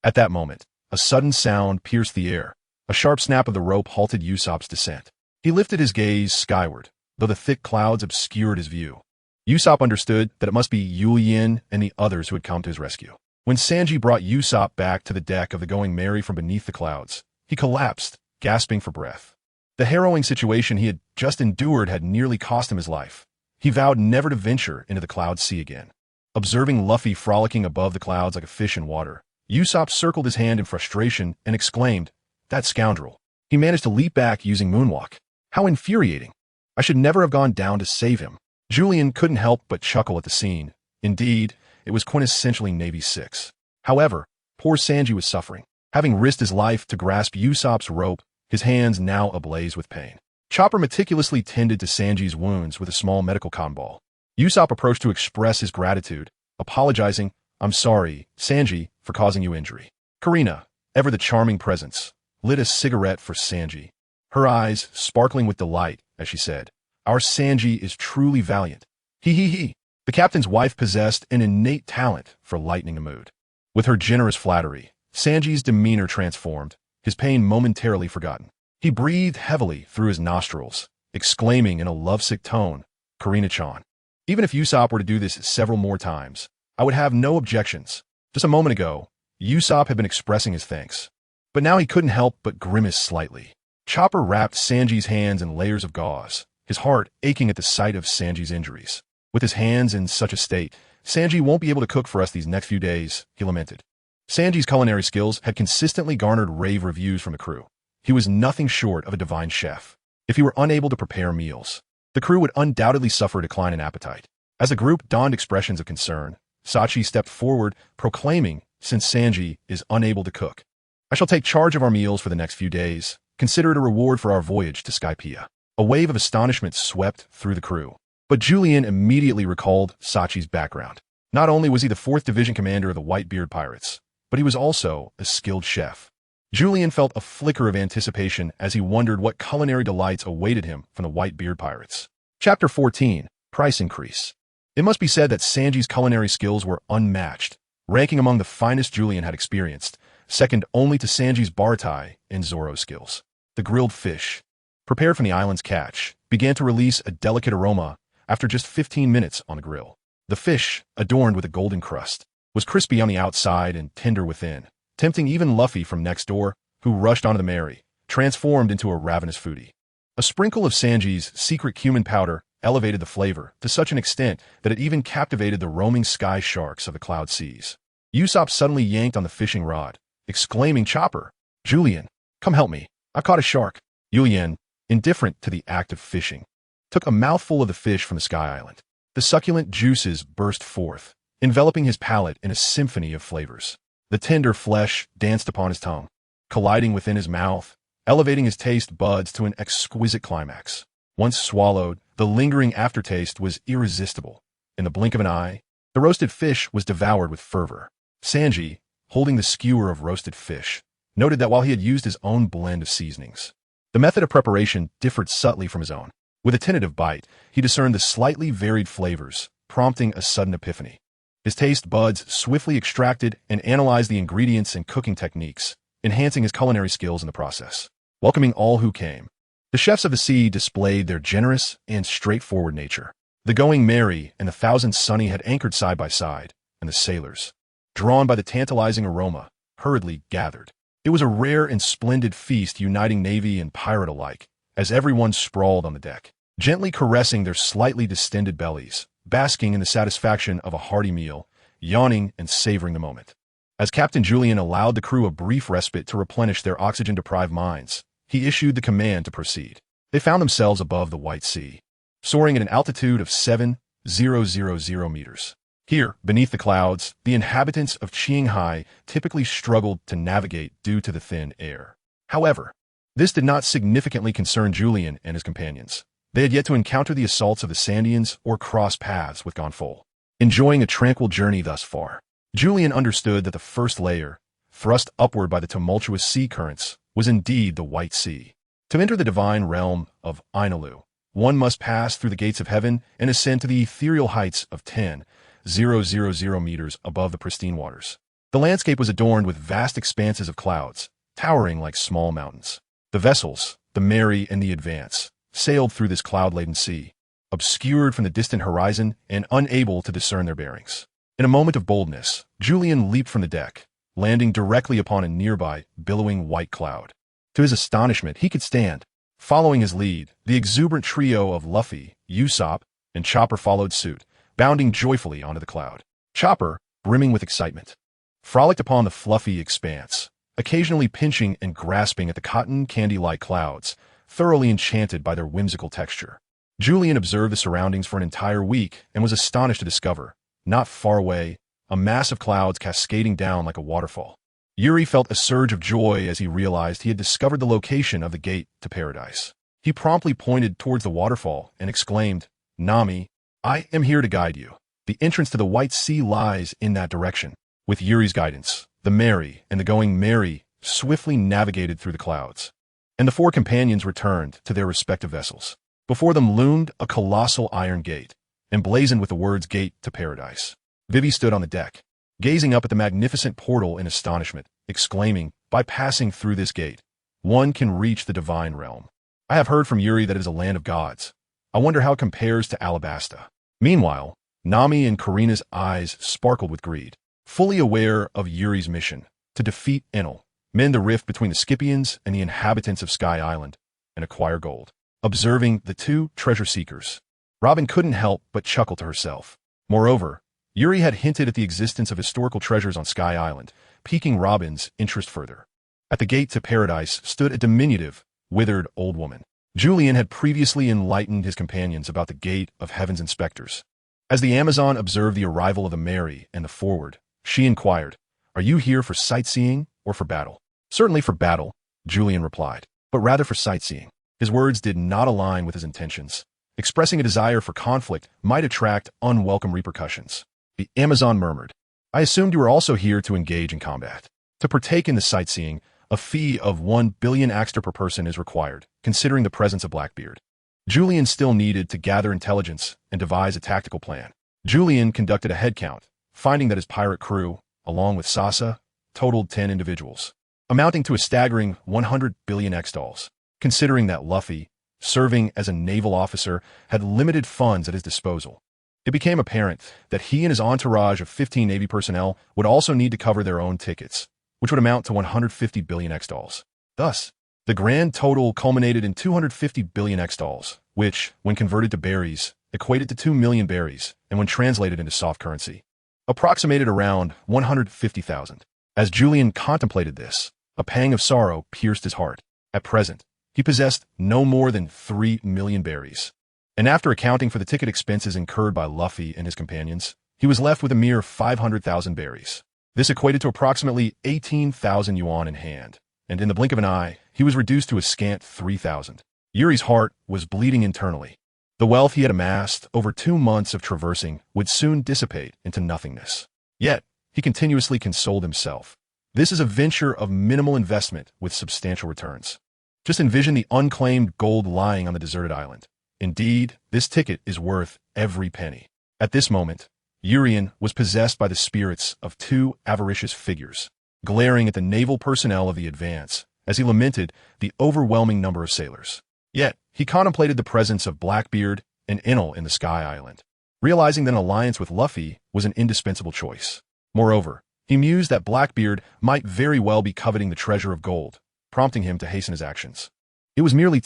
at that moment, a sudden sound pierced the air. A sharp snap of the rope halted Usopp's descent. He lifted his gaze skyward, though the thick clouds obscured his view. Usopp understood that it must be Julian and the others who had come to his rescue. When Sanji brought Usopp back to the deck of the Going Mary from beneath the clouds, he collapsed, gasping for breath. The harrowing situation he had just endured had nearly cost him his life. He vowed never to venture into the cloud sea again. Observing Luffy frolicking above the clouds like a fish in water, Usopp circled his hand in frustration and exclaimed, "That scoundrel. He managed to leap back using Moonwalk. How infuriating. I should never have gone down to save him." Julian couldn't help but chuckle at the scene. Indeed, it was quintessentially Navy 6. However, poor Sanji was suffering. Having risked his life to grasp Usopp's rope, his hands now ablaze with pain. Chopper meticulously tended to Sanji's wounds with a small medical cotton ball. Usopp approached to express his gratitude, apologizing, I'm sorry, Sanji, for causing you injury. Karina, ever the charming presence, lit a cigarette for Sanji. Her eyes sparkling with delight as she said, our Sanji is truly valiant. He he he. The captain's wife possessed an innate talent for lightening a mood. With her generous flattery, Sanji's demeanor transformed, his pain momentarily forgotten. He breathed heavily through his nostrils, exclaiming in a lovesick tone, Karina-chan. Even if Usopp were to do this several more times, I would have no objections. Just a moment ago, Usopp had been expressing his thanks. But now he couldn't help but grimace slightly. Chopper wrapped Sanji's hands in layers of gauze, his heart aching at the sight of Sanji's injuries. With his hands in such a state, Sanji won't be able to cook for us these next few days, he lamented. Sanji's culinary skills had consistently garnered rave reviews from the crew. He was nothing short of a divine chef. If he were unable to prepare meals, the crew would undoubtedly suffer a decline in appetite. As the group donned expressions of concern, Sachi stepped forward, proclaiming, since Sanji is unable to cook, I shall take charge of our meals for the next few days. Consider it a reward for our voyage to Skypiea. A wave of astonishment swept through the crew. But Julian immediately recalled Sachi's background. Not only was he the 4th Division commander of the Whitebeard Pirates, but he was also a skilled chef. Julian felt a flicker of anticipation as he wondered what culinary delights awaited him from the Whitebeard Pirates. Chapter 14, Price Increase. It must be said that Sanji's culinary skills were unmatched, ranking among the finest Julian had experienced, second only to Sanji's Bartai and Zoro's skills. The grilled fish, prepared from the island's catch, began to release a delicate aroma after just 15 minutes on the grill. The fish, adorned with a golden crust, was crispy on the outside and tender within, tempting even Luffy from next door, who rushed onto the Mary, transformed into a ravenous foodie. A sprinkle of Sanji's secret cumin powder elevated the flavor to such an extent that it even captivated the roaming sky sharks of the cloud seas. Usopp suddenly yanked on the fishing rod, exclaiming, Chopper, Julian, come help me. I caught a shark. Julian, indifferent to the act of fishing, took a mouthful of the fish from the Sky Island. The succulent juices burst forth, enveloping his palate in a symphony of flavors. The tender flesh danced upon his tongue, colliding within his mouth, elevating his taste buds to an exquisite climax. Once swallowed, the lingering aftertaste was irresistible. In the blink of an eye, the roasted fish was devoured with fervor. Sanji, holding the skewer of roasted fish, noted that while he had used his own blend of seasonings, the method of preparation differed subtly from his own. With a tentative bite, he discerned the slightly varied flavors, prompting a sudden epiphany. His taste buds swiftly extracted and analyzed the ingredients and cooking techniques, enhancing his culinary skills in the process. Welcoming all who came, the chefs of the sea displayed their generous and straightforward nature. The Going Merry and the Thousand Sunny had anchored side by side, and the sailors, drawn by the tantalizing aroma, hurriedly gathered. It was a rare and splendid feast uniting navy and pirate alike, as everyone sprawled on the deck, gently caressing their slightly distended bellies, basking in the satisfaction of a hearty meal, yawning and savoring the moment. As Captain Julian allowed the crew a brief respite to replenish their oxygen-deprived minds, he issued the command to proceed. They found themselves above the White Sea, soaring at an altitude of 7,000 meters. Here, beneath the clouds, the inhabitants of Qinghai typically struggled to navigate due to the thin air. However, this did not significantly concern Julian and his companions. They had yet to encounter the assaults of the Sandians or cross paths with Gonfol. Enjoying a tranquil journey thus far, Julian understood that the first layer, thrust upward by the tumultuous sea currents, was indeed the White Sea. To enter the divine realm of Ainalu, one must pass through the gates of heaven and ascend to the ethereal heights of 10,000 meters above the pristine waters. The landscape was adorned with vast expanses of clouds, towering like small mountains. The vessels, the Mary and the Advance, sailed through this cloud-laden sea, obscured from the distant horizon and unable to discern their bearings. In a moment of boldness, Julian leaped from the deck, landing directly upon a nearby, billowing white cloud. To his astonishment, he could stand. Following his lead, the exuberant trio of Luffy, Usopp, and Chopper followed suit, bounding joyfully onto the cloud. Chopper, brimming with excitement, frolicked upon the fluffy expanse, occasionally pinching and grasping at the cotton candy-like clouds, thoroughly enchanted by their whimsical texture. Julian observed the surroundings for an entire week and was astonished to discover, not far away, a mass of clouds cascading down like a waterfall. Yuri felt a surge of joy as he realized he had discovered the location of the gate to paradise. He promptly pointed towards the waterfall and exclaimed, Nami, I am here to guide you. The entrance to the White Sea lies in that direction. With Yuri's guidance, the Mary and the Going Merry swiftly navigated through the clouds, and the four companions returned to their respective vessels. Before them loomed a colossal iron gate, emblazoned with the words Gate to Paradise. Vivi stood on the deck, gazing up at the magnificent portal in astonishment, exclaiming, "By passing through this gate, one can reach the divine realm. I have heard from Yuri that it is a land of gods. I wonder how it compares to Alabasta." Meanwhile, Nami and Karina's eyes sparkled with greed, fully aware of Yuri's mission, to defeat Enel, mend the rift between the Scipians and the inhabitants of Sky Island, and acquire gold. Observing the two treasure seekers, Robin couldn't help but chuckle to herself. Moreover, Yuri had hinted at the existence of historical treasures on Sky Island, piquing Robin's interest further. At the gate to paradise stood a diminutive, withered old woman. Julian had previously enlightened his companions about the gate of Heaven's inspectors. As the Amazon observed the arrival of the Mary and the Forward, she inquired, "Are you here for sightseeing or for battle?" "Certainly for battle," Julian replied, "but rather for sightseeing." His words did not align with his intentions. Expressing a desire for conflict might attract unwelcome repercussions. The Amazon murmured, "I assumed you were also here to engage in combat. To partake in the sightseeing, a fee of 1 billion axter per person is required, considering the presence of Blackbeard." Julian still needed to gather intelligence and devise a tactical plan. Julian conducted a head count, finding that his pirate crew, along with Sasa, totaled 10 individuals, amounting to a staggering 100 billion XDollars. Considering that Luffy, serving as a naval officer, had limited funds at his disposal, it became apparent that he and his entourage of 15 Navy personnel would also need to cover their own tickets, which would amount to 150 billion XDollars. Thus, the grand total culminated in 250 billion XDollars, which, when converted to berries, equated to 2 million berries, and when translated into soft currency, approximated around 150,000. As Julian contemplated this, a pang of sorrow pierced his heart. At present, he possessed no more than 3 million berries, and after accounting for the ticket expenses incurred by Luffy and his companions, he was left with a mere 500,000 berries. This equated to approximately 18,000 yuan in hand, and in the blink of an eye, he was reduced to a scant 3,000. Yuri's heart was bleeding internally. The wealth he had amassed over 2 months of traversing would soon dissipate into nothingness. Yet, he continuously consoled himself. This is a venture of minimal investment with substantial returns. Just envision the unclaimed gold lying on the deserted island. Indeed, this ticket is worth every penny. At this moment, Urien was possessed by the spirits of 2 avaricious figures, glaring at the naval personnel of the Advance as he lamented the overwhelming number of sailors. Yet, he contemplated the presence of Blackbeard and Enel in the Sky Island, realizing that an alliance with Luffy was an indispensable choice. Moreover, he mused that Blackbeard might very well be coveting the treasure of gold, prompting him to hasten his actions. It was merely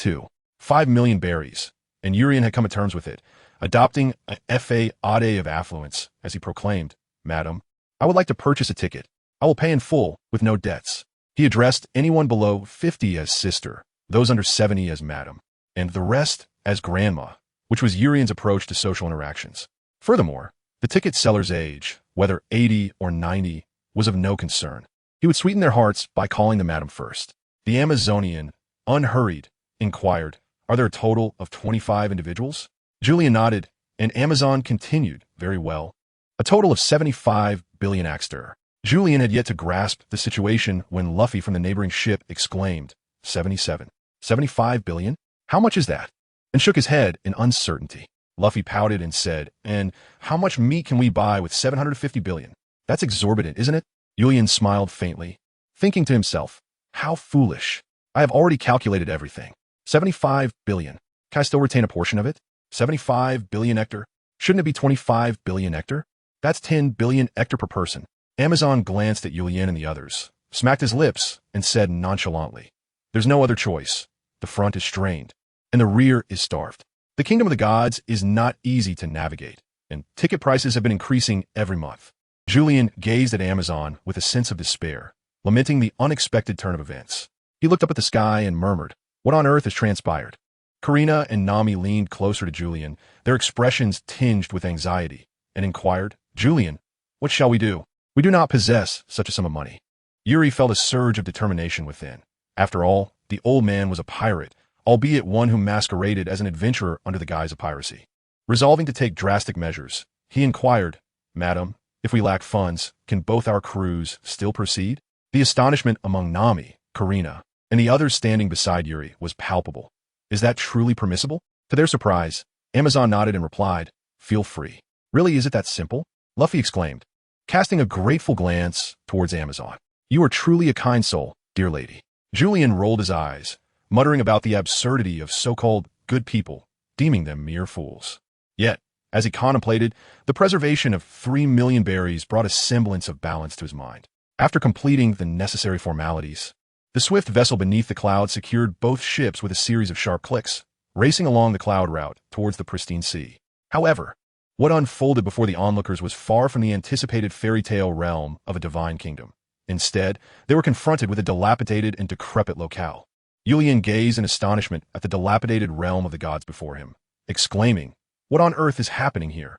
5 million berries, and Urien had come to terms with it, adopting a fa ade of affluence, as he proclaimed, "Madam, I would like to purchase a ticket. I will pay in full, with no debts." He addressed anyone below 50 as sister, those under 70 as madam, and the rest as grandma, which was Urien's approach to social interactions. Furthermore, the ticket seller's age, whether 80 or 90, was of no concern. He would sweeten their hearts by calling the madam first. The Amazonian, unhurried, inquired, "Are there a total of 25 individuals?" Julian nodded, and Amazon continued, "Very well. A total of 75 billion axter." Julian had yet to grasp the situation when Luffy from the neighboring ship exclaimed, 75 billion? How much is that?" and shook his head in uncertainty. Luffy pouted and said, "And how much meat can we buy with 750 billion? That's exorbitant, isn't it?" Julian smiled faintly, thinking to himself, "How foolish. I have already calculated everything. 75 billion. Can I still retain a portion of it? 75 billion hectare? Shouldn't it be 25 billion hectare? That's 10 billion hectare per person." Amazon glanced at Julian and the others, smacked his lips, and said nonchalantly, "There's no other choice. The front is strained, and the rear is starved. The kingdom of the gods is not easy to navigate, and ticket prices have been increasing every month." Julian gazed at Amazon with a sense of despair, lamenting the unexpected turn of events. He looked up at the sky and murmured, "What on earth has transpired?" Karina and Nami leaned closer to Julian, their expressions tinged with anxiety, and inquired, "Julian, what shall we do? We do not possess such a sum of money." Yuri felt a surge of determination within. After all, the old man was a pirate, albeit one who masqueraded as an adventurer under the guise of piracy. Resolving to take drastic measures, He inquired, "Madam, if we lack funds, can both our crews still proceed?" The astonishment among Nami, Karina, and the others standing beside Yuri was palpable. Is that truly permissible? To their surprise, Amazon nodded and replied, "Feel free." Really, is it that simple? Luffy exclaimed, casting a grateful glance towards Amazon. "You are truly a kind soul, dear lady." Julian rolled his eyes, muttering about the absurdity of so-called good people, deeming them mere fools. Yet, as he contemplated, the preservation of 3 million berries brought a semblance of balance to his mind. After completing the necessary formalities, the swift vessel beneath the cloud secured both ships with a series of sharp clicks, racing along the cloud route towards the pristine sea. However, what unfolded before the onlookers was far from the anticipated fairy tale realm of a divine kingdom. Instead, they were confronted with a dilapidated and decrepit locale. Julian gazed in astonishment at the dilapidated realm of the gods before him, exclaiming, "What on earth is happening here?"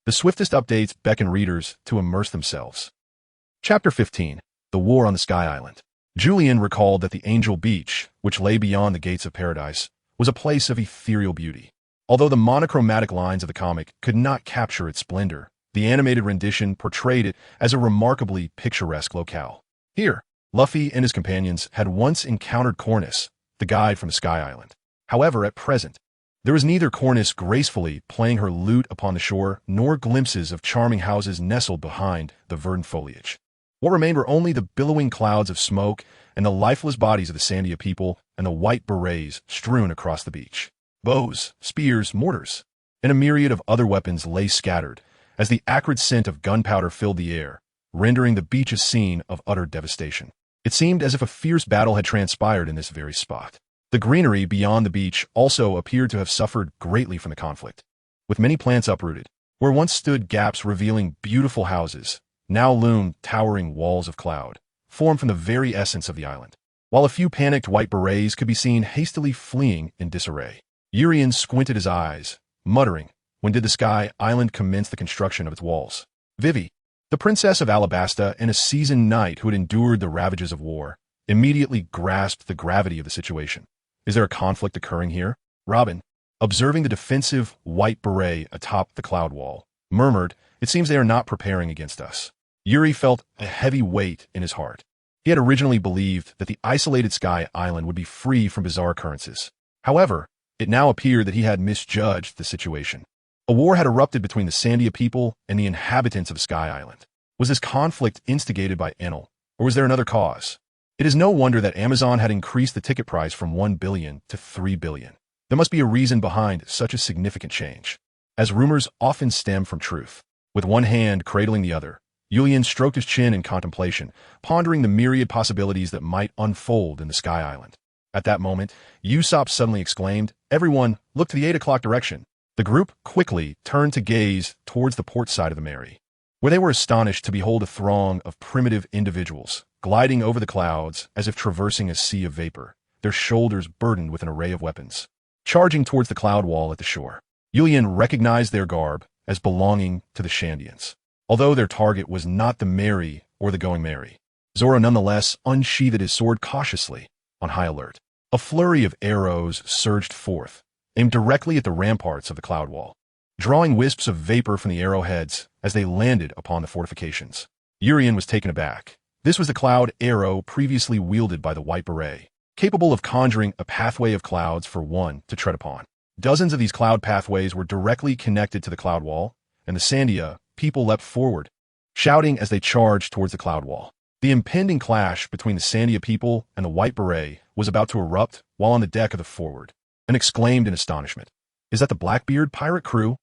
The swiftest updates beckon readers to immerse themselves. Chapter 15. The War on the Sky Island. Julian recalled that the Angel Beach, which lay beyond the gates of paradise, was a place of ethereal beauty. Although the monochromatic lines of the comic could not capture its splendor, the animated rendition portrayed it as a remarkably picturesque locale. Here, Luffy and his companions had once encountered Cornus, the guide from the Sky Island. However, at present, there was neither Cornus gracefully playing her lute upon the shore, nor glimpses of charming houses nestled behind the verdant foliage. What remained were only the billowing clouds of smoke and the lifeless bodies of the Sandia people and the white berets strewn across the beach. Bows, spears, mortars, and a myriad of other weapons lay scattered, as the acrid scent of gunpowder filled the air, rendering the beach a scene of utter devastation. It seemed as if a fierce battle had transpired in this very spot. The greenery beyond the beach also appeared to have suffered greatly from the conflict, with many plants uprooted. Where once stood gaps revealing beautiful houses, now loomed towering walls of cloud, formed from the very essence of the island, while a few panicked white berets could be seen hastily fleeing in disarray. Urian squinted his eyes, muttering, "When did the Sky Island commence the construction of its walls?" Vivi, the princess of Alabasta and a seasoned knight who had endured the ravages of war, immediately grasped the gravity of the situation. "Is there a conflict occurring here?" Robin, observing the defensive white beret atop the cloud wall, murmured, "It seems they are not preparing against us." Yuri felt a heavy weight in his heart. He had originally believed that the isolated Sky Island would be free from bizarre occurrences. However, it now appeared that he had misjudged the situation. A war had erupted between the Sandia people and the inhabitants of Sky Island. Was this conflict instigated by Enel, or was there another cause? It is no wonder that Amazon had increased the ticket price from 1 billion to 3 billion. There must be a reason behind such a significant change, as rumors often stem from truth. With one hand cradling the other, Julian stroked his chin in contemplation, pondering the myriad possibilities that might unfold in the Sky Island. At that moment, Usopp suddenly exclaimed, "Everyone, look to the 8 o'clock direction." The group quickly turned to gaze towards the port side of the Mary, where they were astonished to behold a throng of primitive individuals gliding over the clouds as if traversing a sea of vapor, their shoulders burdened with an array of weapons. Charging towards the cloud wall at the shore, Julian recognized their garb as belonging to the Shandians. Although their target was not the Mary or the Going Mary, Zoro nonetheless unsheathed his sword cautiously, on high alert. A flurry of arrows surged forth, aimed directly at the ramparts of the cloud wall, drawing wisps of vapor from the arrowheads as they landed upon the fortifications. Urian was taken aback. This was the cloud arrow previously wielded by the White Beret, capable of conjuring a pathway of clouds for one to tread upon. Dozens of these cloud pathways were directly connected to the cloud wall, and the Sandia people leapt forward, shouting as they charged towards the cloud wall. The impending clash between the Sandia people and the White Beret was about to erupt while on the deck of the Forward, and exclaimed in astonishment, "Is that the Blackbeard pirate crew?"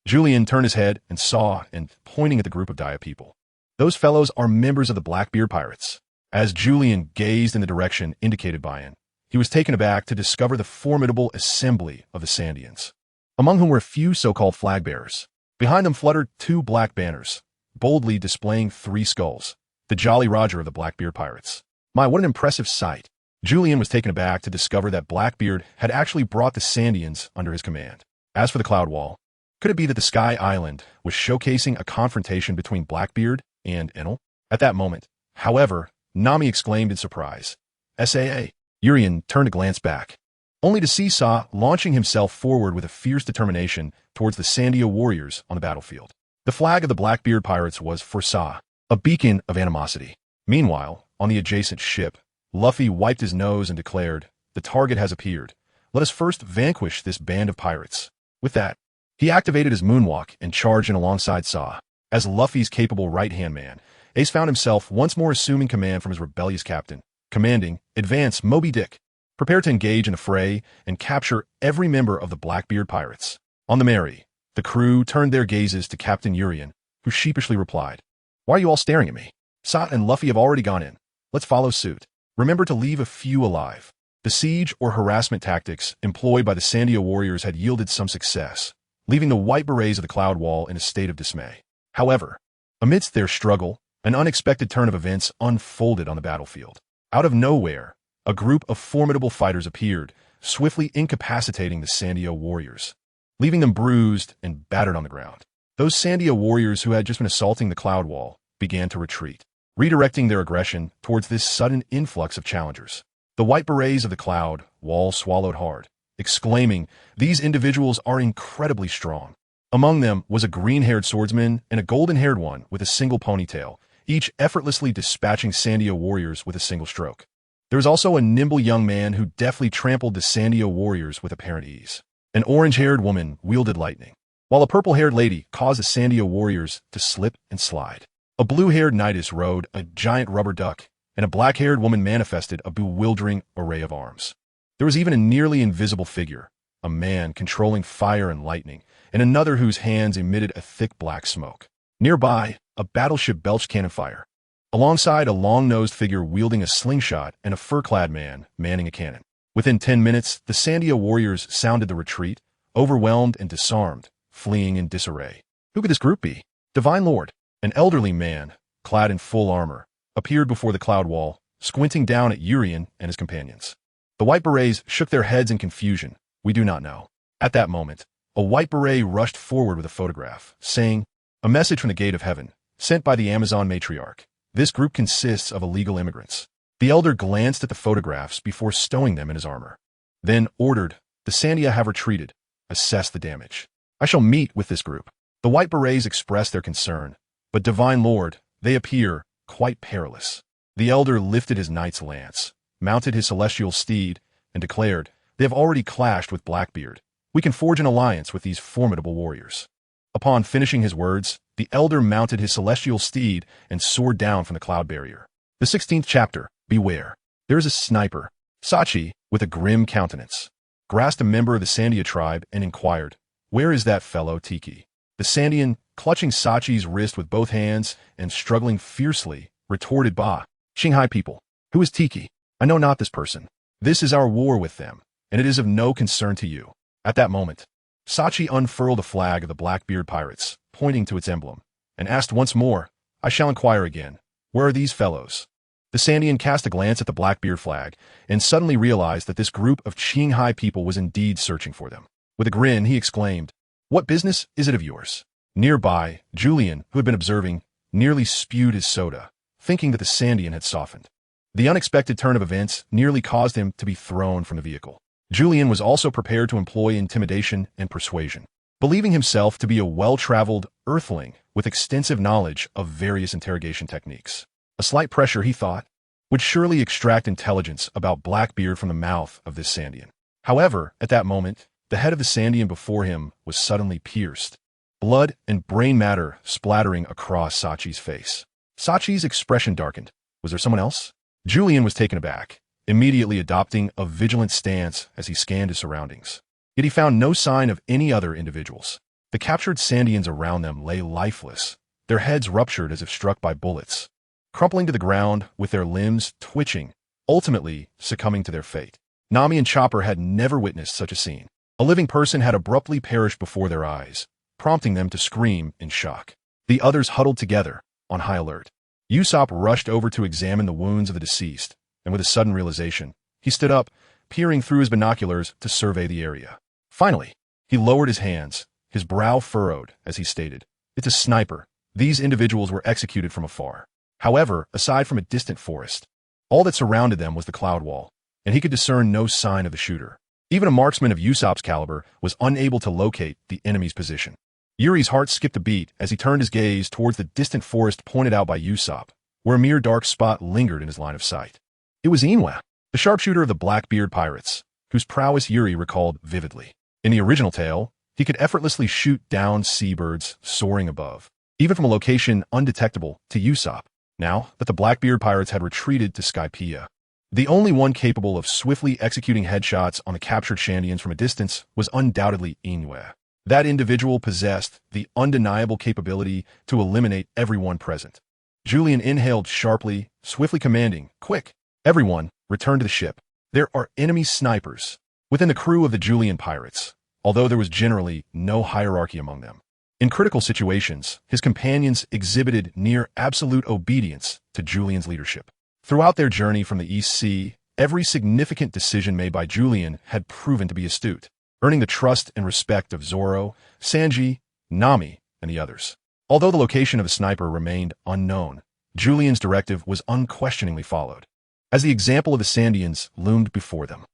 Julian turned his head and saw, and pointing at the group of Dia people, "Those fellows are members of the Blackbeard pirates." As Julian gazed in the direction indicated by him, he was taken aback to discover the formidable assembly of the Sandians, among whom were a few so-called flag bearers. Behind them fluttered 2 black banners, boldly displaying 3 skulls, the Jolly Roger of the Blackbeard pirates. My, what an impressive sight. Julian was taken aback to discover that Blackbeard had actually brought the Sandians under his command. As for the cloud wall, could it be that the Sky Island was showcasing a confrontation between Blackbeard and Enel? At that moment, however, Nami exclaimed in surprise, "SAA." Urian turned to glance back, only to see Sa launching himself forward with a fierce determination towards the Sandia warriors on the battlefield. The flag of the Blackbeard pirates was, for Sa, a beacon of animosity. Meanwhile, on the adjacent ship, Luffy wiped his nose and declared, "The target has appeared. Let us first vanquish this band of pirates." With that, he activated his moonwalk and charged in alongside Sa. As Luffy's capable right-hand man, Ace found himself once more assuming command from his rebellious captain, commanding, "Advance, Moby Dick." Prepare to engage in a fray and capture every member of the Blackbeard pirates. On the Mary, the crew turned their gazes to Captain Urien, who sheepishly replied, "Why are you all staring at me? Sot and Luffy have already gone in. Let's follow suit. Remember to leave a few alive." The siege or harassment tactics employed by the Sandio warriors had yielded some success, leaving the white berets of the Cloud Wall in a state of dismay. However, amidst their struggle, an unexpected turn of events unfolded on the battlefield. Out of nowhere, a group of formidable fighters appeared, swiftly incapacitating the Sandio warriors, leaving them bruised and battered on the ground. Those Sandio warriors who had just been assaulting the Cloud Wall began to retreat, redirecting their aggression towards this sudden influx of challengers. The white berets of the Cloud Wall swallowed hard, exclaiming, "These individuals are incredibly strong." Among them was a green-haired swordsman and a golden-haired one with a single ponytail, each effortlessly dispatching Sandio warriors with a single stroke. There was also a nimble young man who deftly trampled the Sandio warriors with apparent ease. An orange-haired woman wielded lightning, while a purple-haired lady caused the Sandio warriors to slip and slide. A blue-haired knightess rode a giant rubber duck, and a black-haired woman manifested a bewildering array of arms. There was even a nearly invisible figure, a man controlling fire and lightning, and another whose hands emitted a thick black smoke. Nearby, a battleship belched cannon fire, alongside a long-nosed figure wielding a slingshot and a fur-clad man manning a cannon. Within 10 minutes, the Sandio warriors sounded the retreat, overwhelmed and disarmed, fleeing in disarray. Who could this group be? Divine Lord, an elderly man, clad in full armor, appeared before the Cloud Wall, squinting down at Urien and his companions. The white berets shook their heads in confusion. "We do not know." At that moment, a white beret rushed forward with a photograph, saying, "A message from the Gate of Heaven, sent by the Amazon matriarch. This group consists of illegal immigrants." The elder glanced at the photographs before stowing them in his armor, then ordered, "The Sandia have retreated. Assess the damage. I shall meet with this group." The white berets expressed their concern, but Divine Lord, they appear quite perilous. The elder lifted his knight's lance, mounted his celestial steed, and declared, "They have already clashed with Blackbeard. We can forge an alliance with these formidable warriors." Upon finishing his words, the elder mounted his celestial steed and soared down from the cloud barrier. The 16th chapter, Beware. There is a sniper. Sachi, with a grim countenance, grasped a member of the Sandia tribe and inquired, "Where is that fellow Tiki?" The Sandian, clutching Sachi's wrist with both hands and struggling fiercely, retorted, "Bah, Shanghai people. Who is Tiki? I know not this person. This is our war with them, and it is of no concern to you." At that moment, Sachi unfurled a flag of the Blackbeard pirates, pointing to its emblem, and asked once more, "I shall inquire again. Where are these fellows?" The Sandian cast a glance at the Blackbeard flag and suddenly realized that this group of Shanghai people was indeed searching for them. With a grin, he exclaimed, "What business is it of yours?" Nearby, Julian, who had been observing, nearly spewed his soda, thinking that the Sandian had softened. The unexpected turn of events nearly caused him to be thrown from the vehicle. Julian was also prepared to employ intimidation and persuasion, believing himself to be a well-traveled earthling with extensive knowledge of various interrogation techniques. A slight pressure, he thought, would surely extract intelligence about Blackbeard from the mouth of this Sandian. However, at that moment, the head of the Sandian before him was suddenly pierced, blood and brain matter splattering across Sachi's face. Sachi's expression darkened. Was there someone else? Julian was taken aback, immediately adopting a vigilant stance as he scanned his surroundings. Yet he found no sign of any other individuals. The captured Sandians around them lay lifeless, their heads ruptured as if struck by bullets, crumpling to the ground with their limbs twitching, ultimately succumbing to their fate. Nami and Chopper had never witnessed such a scene. A living person had abruptly perished before their eyes, prompting them to scream in shock. The others huddled together, on high alert. Usopp rushed over to examine the wounds of the deceased, and with a sudden realization, he stood up, peering through his binoculars to survey the area. Finally, he lowered his hands, his brow furrowed, as he stated, "It's a sniper. These individuals were executed from afar." However, aside from a distant forest, all that surrounded them was the Cloud Wall, and he could discern no sign of the shooter. Even a marksman of Usopp's caliber was unable to locate the enemy's position. Yuri's heart skipped a beat as he turned his gaze towards the distant forest pointed out by Usopp, where a mere dark spot lingered in his line of sight. It was Inoue, the sharpshooter of the Blackbeard pirates, whose prowess Yuri recalled vividly. In the original tale, he could effortlessly shoot down seabirds soaring above, even from a location undetectable to Usopp. Now that the Blackbeard pirates had retreated to Skypiea, the only one capable of swiftly executing headshots on the captured Shandians from a distance was undoubtedly Inoue. That individual possessed the undeniable capability to eliminate everyone present. Julian inhaled sharply, swiftly commanding, "Quick! Everyone, return to the ship. There are enemy snipers." Within the crew of the Julian pirates, although there was generally no hierarchy among them. In critical situations, his companions exhibited near absolute obedience to Julian's leadership. Throughout their journey from the East Sea, every significant decision made by Julian had proven to be astute, earning the trust and respect of Zoro, Sanji, Nami, and the others. Although the location of the sniper remained unknown, Julian's directive was unquestioningly followed, as the example of the Sandians loomed before them.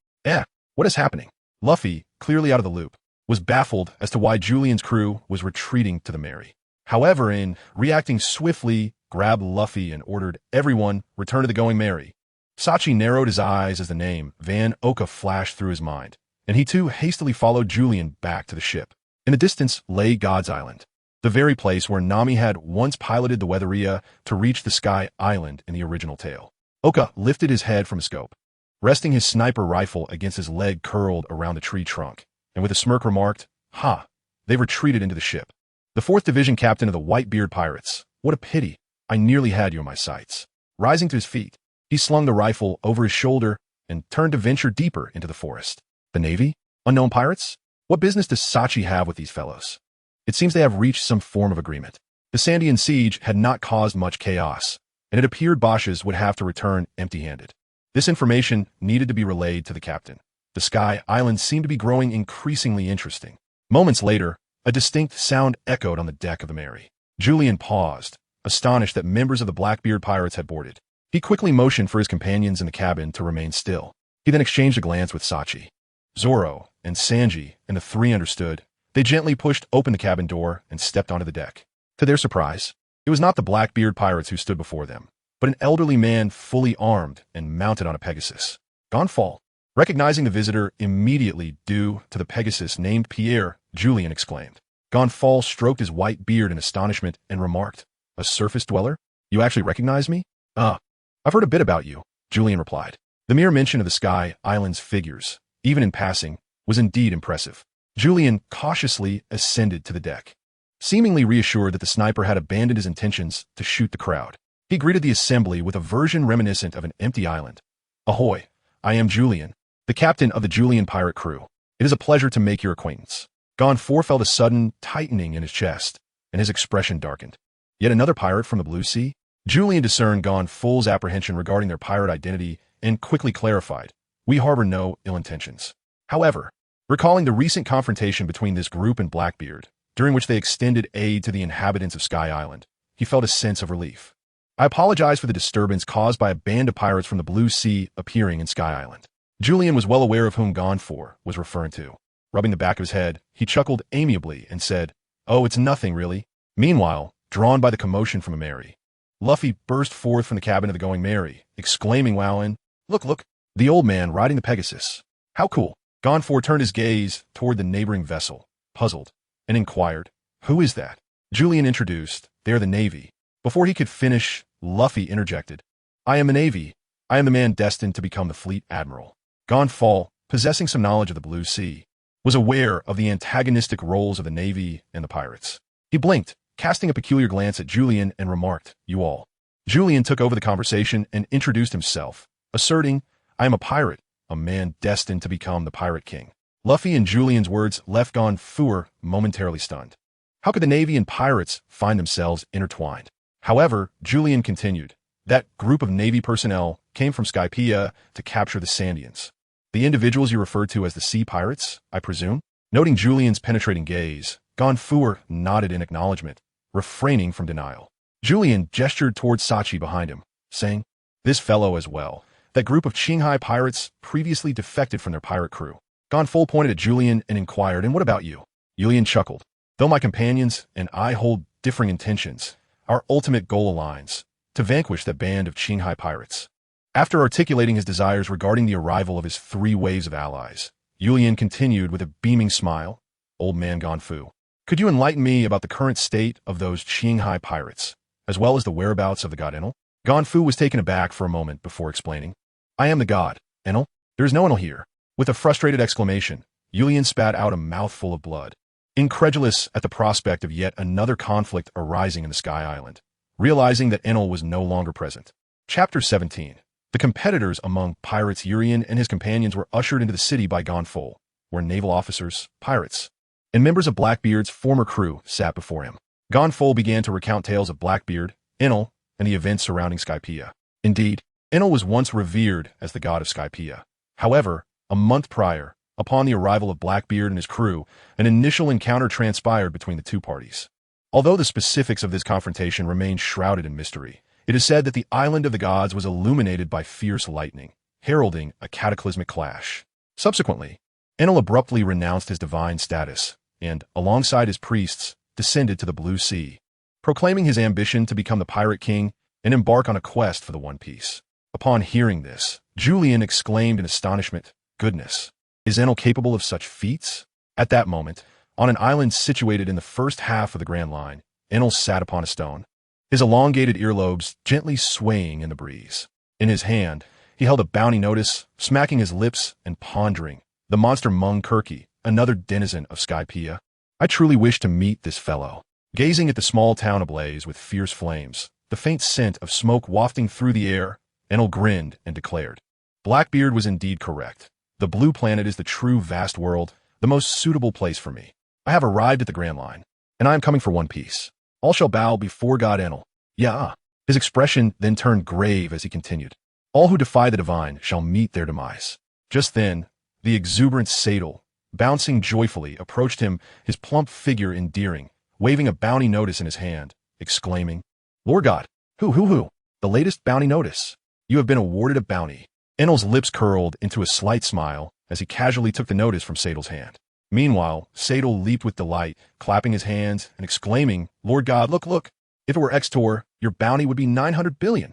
What is happening? Luffy, clearly out of the loop, was baffled as to why Julian's crew was retreating to the Mary. However, in reacting swiftly, grabbed Luffy and ordered everyone return to the Going Merry. Sachi narrowed his eyes as the name Van Oka flashed through his mind, and he too hastily followed Julian back to the ship. In the distance lay God's Island, the very place where Nami had once piloted the Weatheria to reach the Sky Island in the original tale. Oka lifted his head from a scope, resting his sniper rifle against his leg curled around the tree trunk, and with a smirk remarked, "Ha, they've retreated into the ship. The 4th Division captain of the Whitebeard Pirates. What a pity. I nearly had you in my sights." Rising to his feet, he slung the rifle over his shoulder and turned to venture deeper into the forest. The Navy? Unknown pirates? What business does Sachi have with these fellows? It seems they have reached some form of agreement. The Sandian siege had not caused much chaos, and it appeared Bosch's would have to return empty-handed. This information needed to be relayed to the captain. The Sky Island seemed to be growing increasingly interesting. Moments later, a distinct sound echoed on the deck of the Mary. Julian paused, astonished that members of the Blackbeard pirates had boarded. He quickly motioned for his companions in the cabin to remain still. He then exchanged a glance with Sachi. Zoro and Sanji and the three understood. They gently pushed open the cabin door and stepped onto the deck. To their surprise, it was not the Blackbeard pirates who stood before them, but an elderly man fully armed and mounted on a Pegasus. Gonfall. Recognizing the visitor immediately due to the Pegasus named Pierre, Julian exclaimed. Gonfall stroked his white beard in astonishment and remarked, "A surface dweller? You actually recognize me?" I've heard a bit about you," Julian replied. The mere mention of the Sky Island's figures, even in passing, was indeed impressive. Julian cautiously ascended to the deck, seemingly reassured that the sniper had abandoned his intentions to shoot the crowd. He greeted the assembly with a version reminiscent of an empty island. "Ahoy, I am Julian, the captain of the Julian pirate crew. It is a pleasure to make your acquaintance." Gonfor felt a sudden tightening in his chest, and his expression darkened. Yet another pirate from the Blue Sea? Julian discerned Gonfol's apprehension regarding their pirate identity and quickly clarified, "We harbor no ill intentions." However, recalling the recent confrontation between this group and Blackbeard, during which they extended aid to the inhabitants of Sky Island, he felt a sense of relief. "I apologize for the disturbance caused by a band of pirates from the Blue Sea appearing in Sky Island." Julian was well aware of whom Gonfor was referring to. Rubbing the back of his head, he chuckled amiably and said, "Oh, it's nothing, really." Meanwhile, drawn by the commotion from a Mary, Luffy burst forth from the cabin of the Going Merry, exclaiming while in, Look, the old man riding the Pegasus. How cool." Gonfor turned his gaze toward the neighboring vessel, puzzled, and inquired, "Who is that?" Julian introduced, "They are the Navy." Before he could finish, Luffy interjected, "I am the Navy. I am the man destined to become the fleet admiral." Gonfall, possessing some knowledge of the Blue Sea, was aware of the antagonistic roles of the Navy and the pirates. He blinked, casting a peculiar glance at Julian and remarked, "You all." Julian took over the conversation and introduced himself, asserting, "I am a pirate, a man destined to become the Pirate King." Luffy and Julian's words left Gonfor momentarily stunned. How could the Navy and pirates find themselves intertwined? However, Julian continued, "That group of Navy personnel came from Skypiea to capture the Sandians. The individuals you referred to as the Sea Pirates, I presume?" Noting Julian's penetrating gaze, Gonfor nodded in acknowledgement, refraining from denial. Julian gestured towards Sachi behind him, saying, "This fellow as well. That group of Qinghai pirates previously defected from their pirate crew." Gonfol pointed at Julian and inquired, "And what about you?" Julian chuckled. Though my companions and I hold differing intentions, our ultimate goal aligns, to vanquish that band of Qinghai pirates. After articulating his desires regarding the arrival of his 3 waves of allies, Yulian continued with a beaming smile, "Old man Ganfu, could you enlighten me about the current state of those Qinghai pirates, as well as the whereabouts of the god Enel?" Ganfu was taken aback for a moment before explaining, "I am the god, Enel. There is no Enel here." With a frustrated exclamation, Yulian spat out a mouthful of blood. Incredulous at the prospect of yet another conflict arising in the Sky Island, realizing that Enel was no longer present. Chapter 17. The competitors among pirates. Yulian and his companions were ushered into the city by Ganfu, where naval officers, pirates, and members of Blackbeard's former crew sat before him. Ganfu began to recount tales of Blackbeard, Enel, and the events surrounding Skypiea. Indeed, Enel was once revered as the god of Skypiea. However, a month prior, upon the arrival of Blackbeard and his crew, an initial encounter transpired between the two parties. Although the specifics of this confrontation remain shrouded in mystery, it is said that the island of the gods was illuminated by fierce lightning, heralding a cataclysmic clash. Subsequently, Enel abruptly renounced his divine status and, alongside his priests, descended to the Blue Sea, proclaiming his ambition to become the Pirate King and embark on a quest for the One Piece. Upon hearing this, Julian exclaimed in astonishment, "Goodness, is Enel capable of such feats?" At that moment, on an island situated in the first half of the Grand Line, Enel sat upon a stone, his elongated earlobes gently swaying in the breeze. In his hand, he held a bounty notice, smacking his lips and pondering. The monster Mung Kirky, another denizen of Skypiea. "I truly wish to meet this fellow." Gazing at the small town ablaze with fierce flames, the faint scent of smoke wafting through the air, Enel grinned and declared, "Blackbeard was indeed correct. The Blue Planet is the true vast world, the most suitable place for me. I have arrived at the Grand Line, and I am coming for One Piece. All shall bow before God Enel. Yeah." His expression then turned grave as he continued, "All who defy the divine shall meet their demise." Just then, the exuberant Sadal, bouncing joyfully, approached him, his plump figure endearing, waving a bounty notice in his hand, exclaiming, "Lord God, who, the latest bounty notice. You have been awarded a bounty." Enel's lips curled into a slight smile as he casually took the notice from Sadal's hand. Meanwhile, Sadal leaped with delight, clapping his hands and exclaiming, "Lord God, look. If it were Xtor, your bounty would be 900 billion.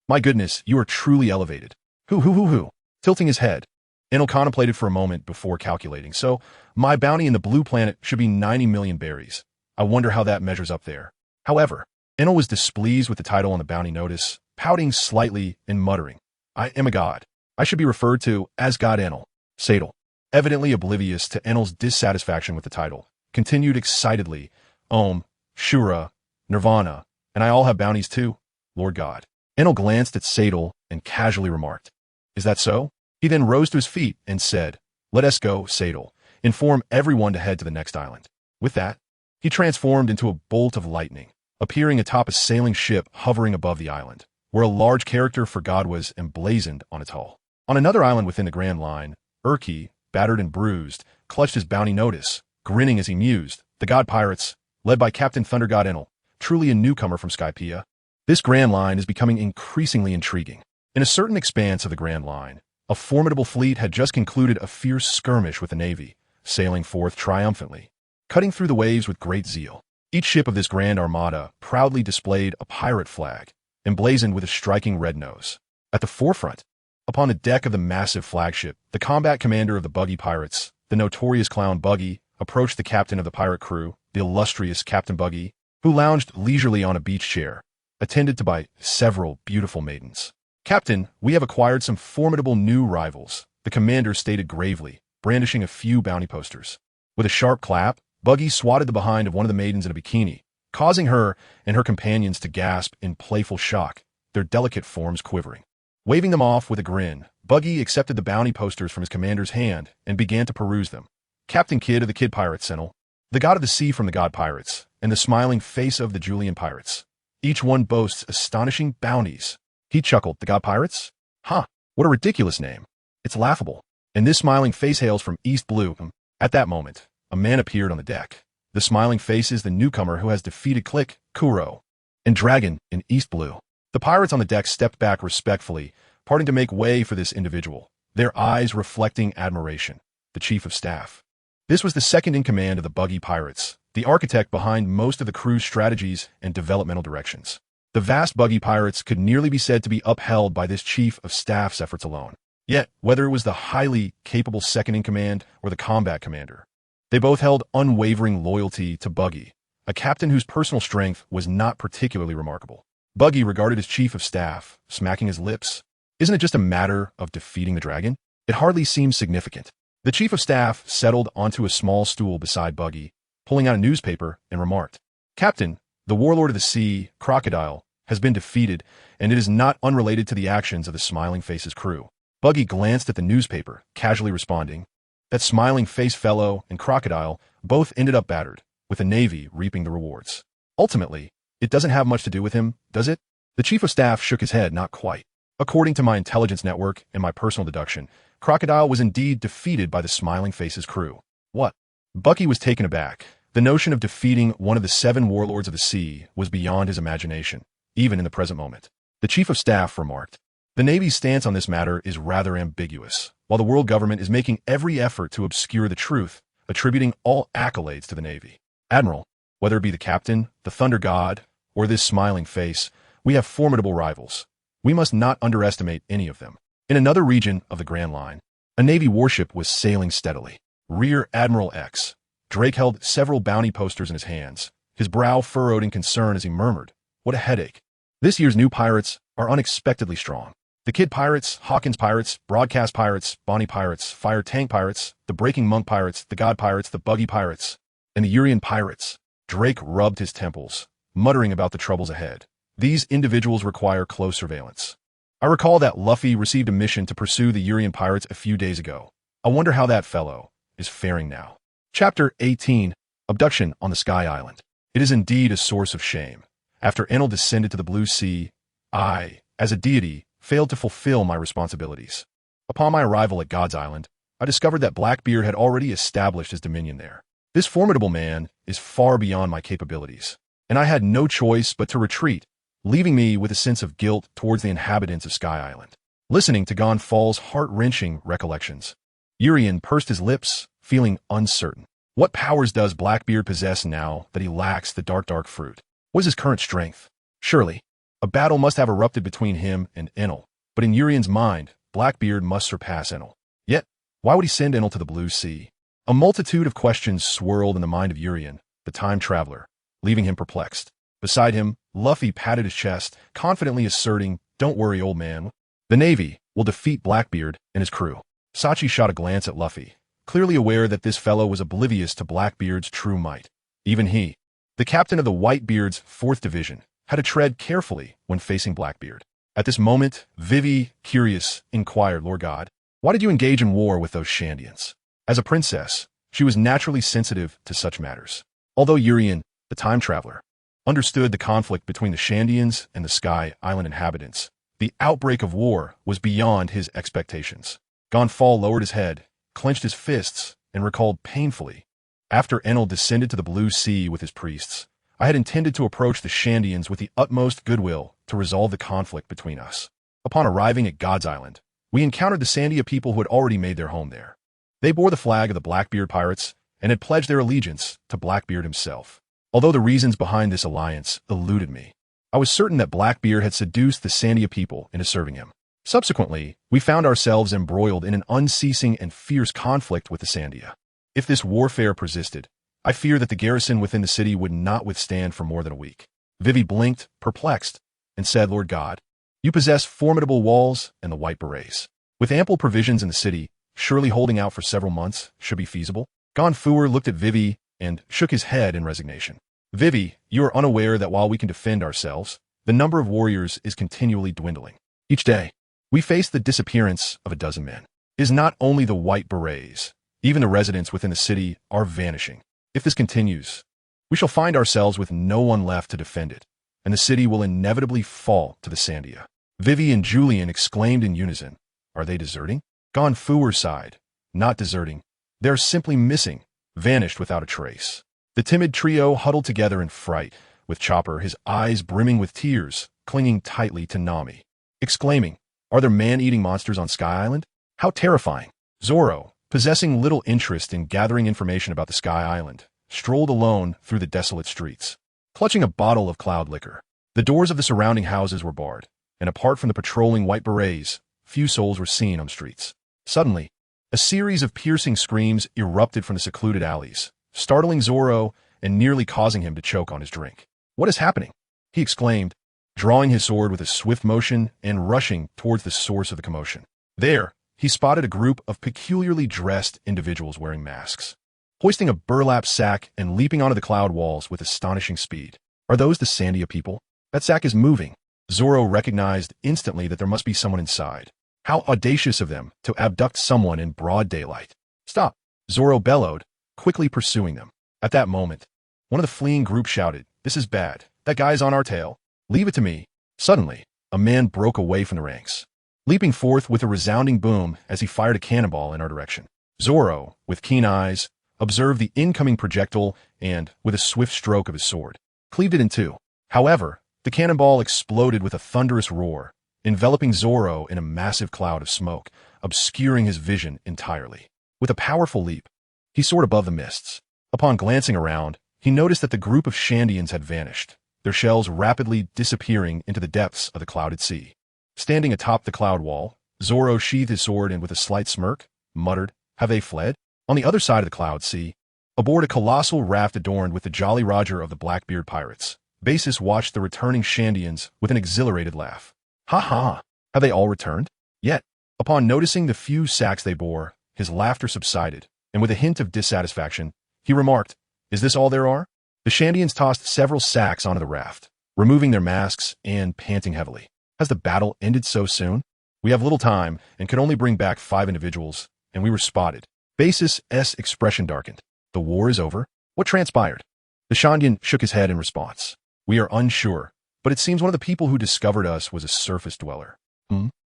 My goodness, you are truly elevated." Who. Tilting his head, Enel contemplated for a moment before calculating. "So, my bounty in the Blue Planet should be 90 million berries. I wonder how that measures up there." However, Enel was displeased with the title on the bounty notice, pouting slightly and muttering, "I am a god. I should be referred to as God Enel." Sadal, evidently oblivious to Enel's dissatisfaction with the title, continued excitedly, Shura, Nirvana, and I all have bounties too, Lord God." Enel glanced at Sadal and casually remarked, "Is that so?" He then rose to his feet and said, "Let us go, Sadal. Inform everyone to head to the next island." With that, he transformed into a bolt of lightning, appearing atop a sailing ship hovering above the island, where a large character for God was emblazoned on its hull. On another island within the Grand Line, Urki, battered and bruised, clutched his bounty notice, grinning as he mused, "The God Pirates, led by Captain Thunder God Enel, truly a newcomer from Skypiea. This Grand Line is becoming increasingly intriguing." In a certain expanse of the Grand Line, a formidable fleet had just concluded a fierce skirmish with the Navy, sailing forth triumphantly, cutting through the waves with great zeal. Each ship of this grand armada proudly displayed a pirate flag, emblazoned with a striking red nose. At the forefront, upon the deck of the massive flagship, the combat commander of the Buggy pirates, the notorious clown Buggy, approached the captain of the pirate crew, the illustrious Captain Buggy, who lounged leisurely on a beach chair, attended to by several beautiful maidens. "Captain, we have acquired some formidable new rivals," the commander stated gravely, brandishing a few bounty posters. With a sharp clap, Buggy swatted the behind of one of the maidens in a bikini, causing her and her companions to gasp in playful shock, their delicate forms quivering. Waving them off with a grin, Buggy accepted the bounty posters from his commander's hand and began to peruse them. "Captain Kidd of the Kid Pirates, Enel, the god of the sea from the God Pirates, and the smiling face of the Julian Pirates. Each one boasts astonishing bounties." He chuckled, "The God Pirates? What a ridiculous name. It's laughable. And this smiling face hails from East Blue." At that moment, a man appeared on the deck. The smiling face is the newcomer who has defeated Click, Kuro, and Dragon in East Blue. The pirates on the deck stepped back respectfully, parting to make way for this individual, their eyes reflecting admiration, the chief of staff. This was the second in command of the Buggy pirates, the architect behind most of the crew's strategies and developmental directions. The vast Buggy pirates could nearly be said to be upheld by this chief of staff's efforts alone. Yet, whether it was the highly capable second-in-command or the combat commander, they both held unwavering loyalty to Buggy, a captain whose personal strength was not particularly remarkable. Buggy regarded his chief of staff, smacking his lips. Isn't it just a matter of defeating the dragon? It hardly seems significant. The chief of staff settled onto a small stool beside Buggy, pulling out a newspaper, and remarked, "Captain, the warlord of the sea, Crocodile, has been defeated, and it is not unrelated to the actions of the Smiling Face's crew." Buggy glanced at the newspaper, casually responding, "That Smiling Face fellow and Crocodile both ended up battered, with the Navy reaping the rewards. Ultimately, it doesn't have much to do with him, does it?" The chief of staff shook his head. "Not quite. According to my intelligence network and my personal deduction, Crocodile was indeed defeated by the Smiling Face's crew." "What?" Buggy was taken aback. The notion of defeating one of the 7 warlords of the sea was beyond his imagination, even in the present moment. The chief of staff remarked, "The Navy's stance on this matter is rather ambiguous, while the world government is making every effort to obscure the truth, attributing all accolades to the Navy. Admiral, whether it be the captain, the Thunder God, or this Smiling Face, we have formidable rivals. We must not underestimate any of them." In another region of the Grand Line, a Navy warship was sailing steadily. Rear Admiral X. Drake held several bounty posters in his hands, his brow furrowed in concern as he murmured, "What a headache. This year's new pirates are unexpectedly strong. The Kid Pirates, Hawkins Pirates, Broadcast Pirates, Bonnie Pirates, Fire Tank Pirates, the Breaking Monk Pirates, the God Pirates, the Buggy Pirates, and the Urian Pirates." Drake rubbed his temples, muttering about the troubles ahead. "These individuals require close surveillance. I recall that Luffy received a mission to pursue the Urian Pirates a few days ago. I wonder how that fellow is faring now." Chapter 18, Abduction on the Sky Island. It is indeed a source of shame. After Enel descended to the Blue Sea, I, as a deity, failed to fulfill my responsibilities. Upon my arrival at God's Island, I discovered that Blackbeard had already established his dominion there. This formidable man is far beyond my capabilities, and I had no choice but to retreat, leaving me with a sense of guilt towards the inhabitants of Sky Island. Listening to Gonfal's heart-wrenching recollections, Urian pursed his lips, feeling uncertain. What powers does Blackbeard possess now that he lacks the dark fruit? What is his current strength? Surely, a battle must have erupted between him and Enel, but in Urian's mind, Blackbeard must surpass Enel. Yet, why would he send Enel to the Blue Sea? A multitude of questions swirled in the mind of Urian, the time traveler, leaving him perplexed. Beside him, Luffy patted his chest, confidently asserting, "Don't worry, old man. The Navy will defeat Blackbeard and his crew." Sachi shot a glance at Luffy, clearly aware that this fellow was oblivious to Blackbeard's true might. Even he, the captain of the Whitebeard's 4th Division, had to tread carefully when facing Blackbeard. At this moment, Vivi, curious, inquired, "Lord God, why did you engage in war with those Shandians?" As a princess, she was naturally sensitive to such matters. Although Urian, the time traveler, understood the conflict between the Shandians and the Sky Island inhabitants, the outbreak of war was beyond his expectations. Gonfal lowered his head, clenched his fists, and recalled painfully, "After Enel descended to the Blue Sea with his priests, I had intended to approach the Shandians with the utmost goodwill to resolve the conflict between us. Upon arriving at God's Island, we encountered the Sandia people who had already made their home there. They bore the flag of the Blackbeard Pirates and had pledged their allegiance to Blackbeard himself. Although the reasons behind this alliance eluded me, I was certain that Blackbeard had seduced the Sandia people into serving him. Subsequently, we found ourselves embroiled in an unceasing and fierce conflict with the Sandia. If this warfare persisted, I fear that the garrison within the city would not withstand for more than a week." Vivi blinked, perplexed, and said, "Lord God, you possess formidable walls and the white berets. With ample provisions in the city, surely holding out for several months should be feasible." Gonfuer looked at Vivi and shook his head in resignation. "Vivi, you are unaware that while we can defend ourselves, the number of warriors is continually dwindling. Each day, we face the disappearance of a dozen men. It is not only the white berets, even the residents within the city are vanishing. If this continues, we shall find ourselves with no one left to defend it, and the city will inevitably fall to the Sandia." Vivi and Julian exclaimed in unison, "Are they deserting?" Gonfuer sighed, "Not deserting. They are simply missing, vanished without a trace." The timid trio huddled together in fright, with Chopper, his eyes brimming with tears, clinging tightly to Nami, exclaiming, "Are there man-eating monsters on Sky Island? How terrifying!" Zoro, possessing little interest in gathering information about the Sky Island, strolled alone through the desolate streets, clutching a bottle of cloud liquor. The doors of the surrounding houses were barred, and apart from the patrolling white berets, few souls were seen on the streets. Suddenly, a series of piercing screams erupted from the secluded alleys, startling Zoro and nearly causing him to choke on his drink. "What is happening?" he exclaimed, drawing his sword with a swift motion and rushing towards the source of the commotion. There, he spotted a group of peculiarly dressed individuals wearing masks, hoisting a burlap sack and leaping onto the cloud walls with astonishing speed. "Are those the Sandia people? That sack is moving." Zoro recognized instantly that there must be someone inside. How audacious of them to abduct someone in broad daylight. "Stop!" Zoro bellowed, quickly pursuing them. At that moment, one of the fleeing group shouted, "This is bad. That guy's on our tail. Leave it to me." Suddenly, a man broke away from the ranks, leaping forth with a resounding boom as he fired a cannonball in our direction. Zoro, with keen eyes, observed the incoming projectile and, with a swift stroke of his sword, cleaved it in two. However, the cannonball exploded with a thunderous roar, enveloping Zoro in a massive cloud of smoke, obscuring his vision entirely. With a powerful leap, he soared above the mists. Upon glancing around, he noticed that the group of Shandians had vanished, their shells rapidly disappearing into the depths of the clouded sea. Standing atop the cloud wall, Zoro sheathed his sword and with a slight smirk, muttered, "Have they fled?" On the other side of the cloud sea, aboard a colossal raft adorned with the Jolly Roger of the Blackbeard pirates, Basis watched the returning Shandians with an exhilarated laugh. "Ha ha! Have they all returned?" Yet, upon noticing the few sacks they bore, his laughter subsided, and with a hint of dissatisfaction, he remarked, "Is this all there are?" The Shandians tossed several sacks onto the raft, removing their masks and panting heavily. "Has the battle ended so soon? We have little time and could only bring back 5 individuals, and we were spotted." Basis's expression darkened. "The war is over? What transpired?" The Shandian shook his head in response. "We are unsure, but it seems one of the people who discovered us was a surface dweller."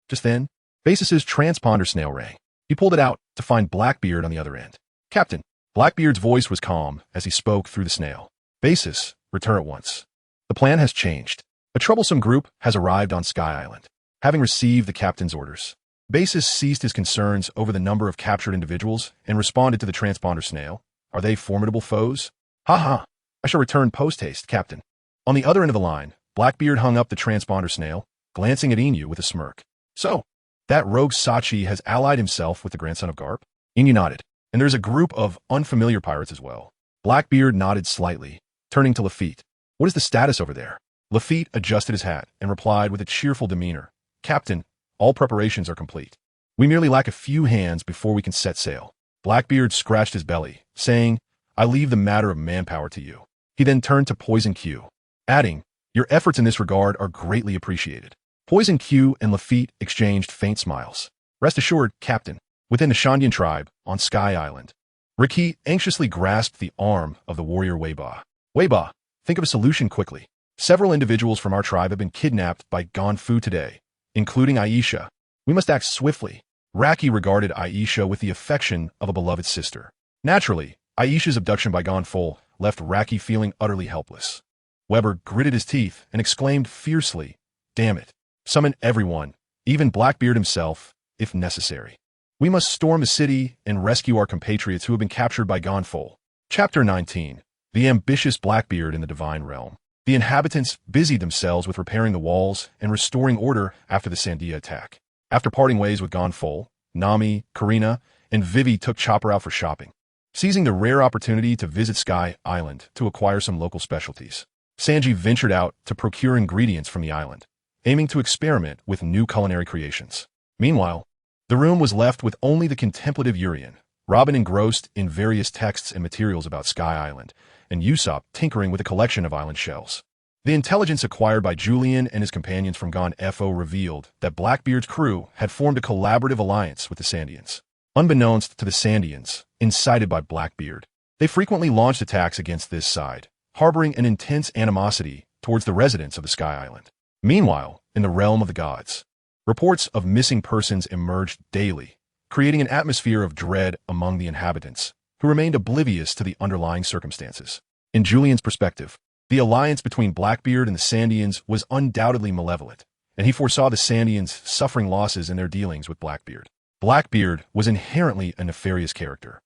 Just then, Basis's transponder snail rang. He pulled it out to find Blackbeard on the other end. "Captain." Blackbeard's voice was calm as he spoke through the snail. "Basis, return at once. The plan has changed. A troublesome group has arrived on Sky Island." Having received the captain's orders, Basis ceased his concerns over the number of captured individuals and responded to the transponder snail. "Are they formidable foes?" "Ha ha! I shall return post-haste, Captain." On the other end of the line, Blackbeard hung up the transponder snail, glancing at Inu with a smirk. "So, that rogue Sachi has allied himself with the grandson of Garp?" Inu nodded. "And there's a group of unfamiliar pirates as well." Blackbeard nodded slightly, turning to Lafitte. "What is the status over there?" Lafitte adjusted his hat and replied with a cheerful demeanor. "Captain, all preparations are complete. We merely lack a few hands before we can set sail." Blackbeard scratched his belly, saying, "I leave the matter of manpower to you." He then turned to Poison Q, adding, "Your efforts in this regard are greatly appreciated." Poison Q and Lafitte exchanged faint smiles. "Rest assured, Captain, within the Shandian tribe, on Sky Island." Riki anxiously grasped the arm of the warrior Weiba. "Weiba, think of a solution quickly. Several individuals from our tribe have been kidnapped by Gonfu today, including Aisha. We must act swiftly." Raki regarded Aisha with the affection of a beloved sister. Naturally, Aisha's abduction by Gonfu left Raki feeling utterly helpless. Weber gritted his teeth and exclaimed fiercely, "Damn it. Summon everyone, even Blackbeard himself, if necessary. We must storm the city and rescue our compatriots who have been captured by Gonfu." Chapter 19. The Ambitious Blackbeard in the Divine Realm. The inhabitants busied themselves with repairing the walls and restoring order after the Sandia attack. After parting ways with Gonfu, Nami, Karina, and Vivi took Chopper out for shopping, seizing the rare opportunity to visit Sky Island to acquire some local specialties. Sanji ventured out to procure ingredients from the island, aiming to experiment with new culinary creations. Meanwhile, the room was left with only the contemplative Urian, Robin engrossed in various texts and materials about Sky Island, and Usopp tinkering with a collection of island shells. The intelligence acquired by Julian and his companions from Gon-Fo revealed that Blackbeard's crew had formed a collaborative alliance with the Sandians. Unbeknownst to the Sandians, incited by Blackbeard, they frequently launched attacks against this side, harboring an intense animosity towards the residents of the Sky Island. Meanwhile, in the realm of the gods, reports of missing persons emerged daily, creating an atmosphere of dread among the inhabitants, who remained oblivious to the underlying circumstances. In Julian's perspective, the alliance between Blackbeard and the Sandians was undoubtedly malevolent, and he foresaw the Sandians suffering losses in their dealings with Blackbeard. Blackbeard was inherently a nefarious character,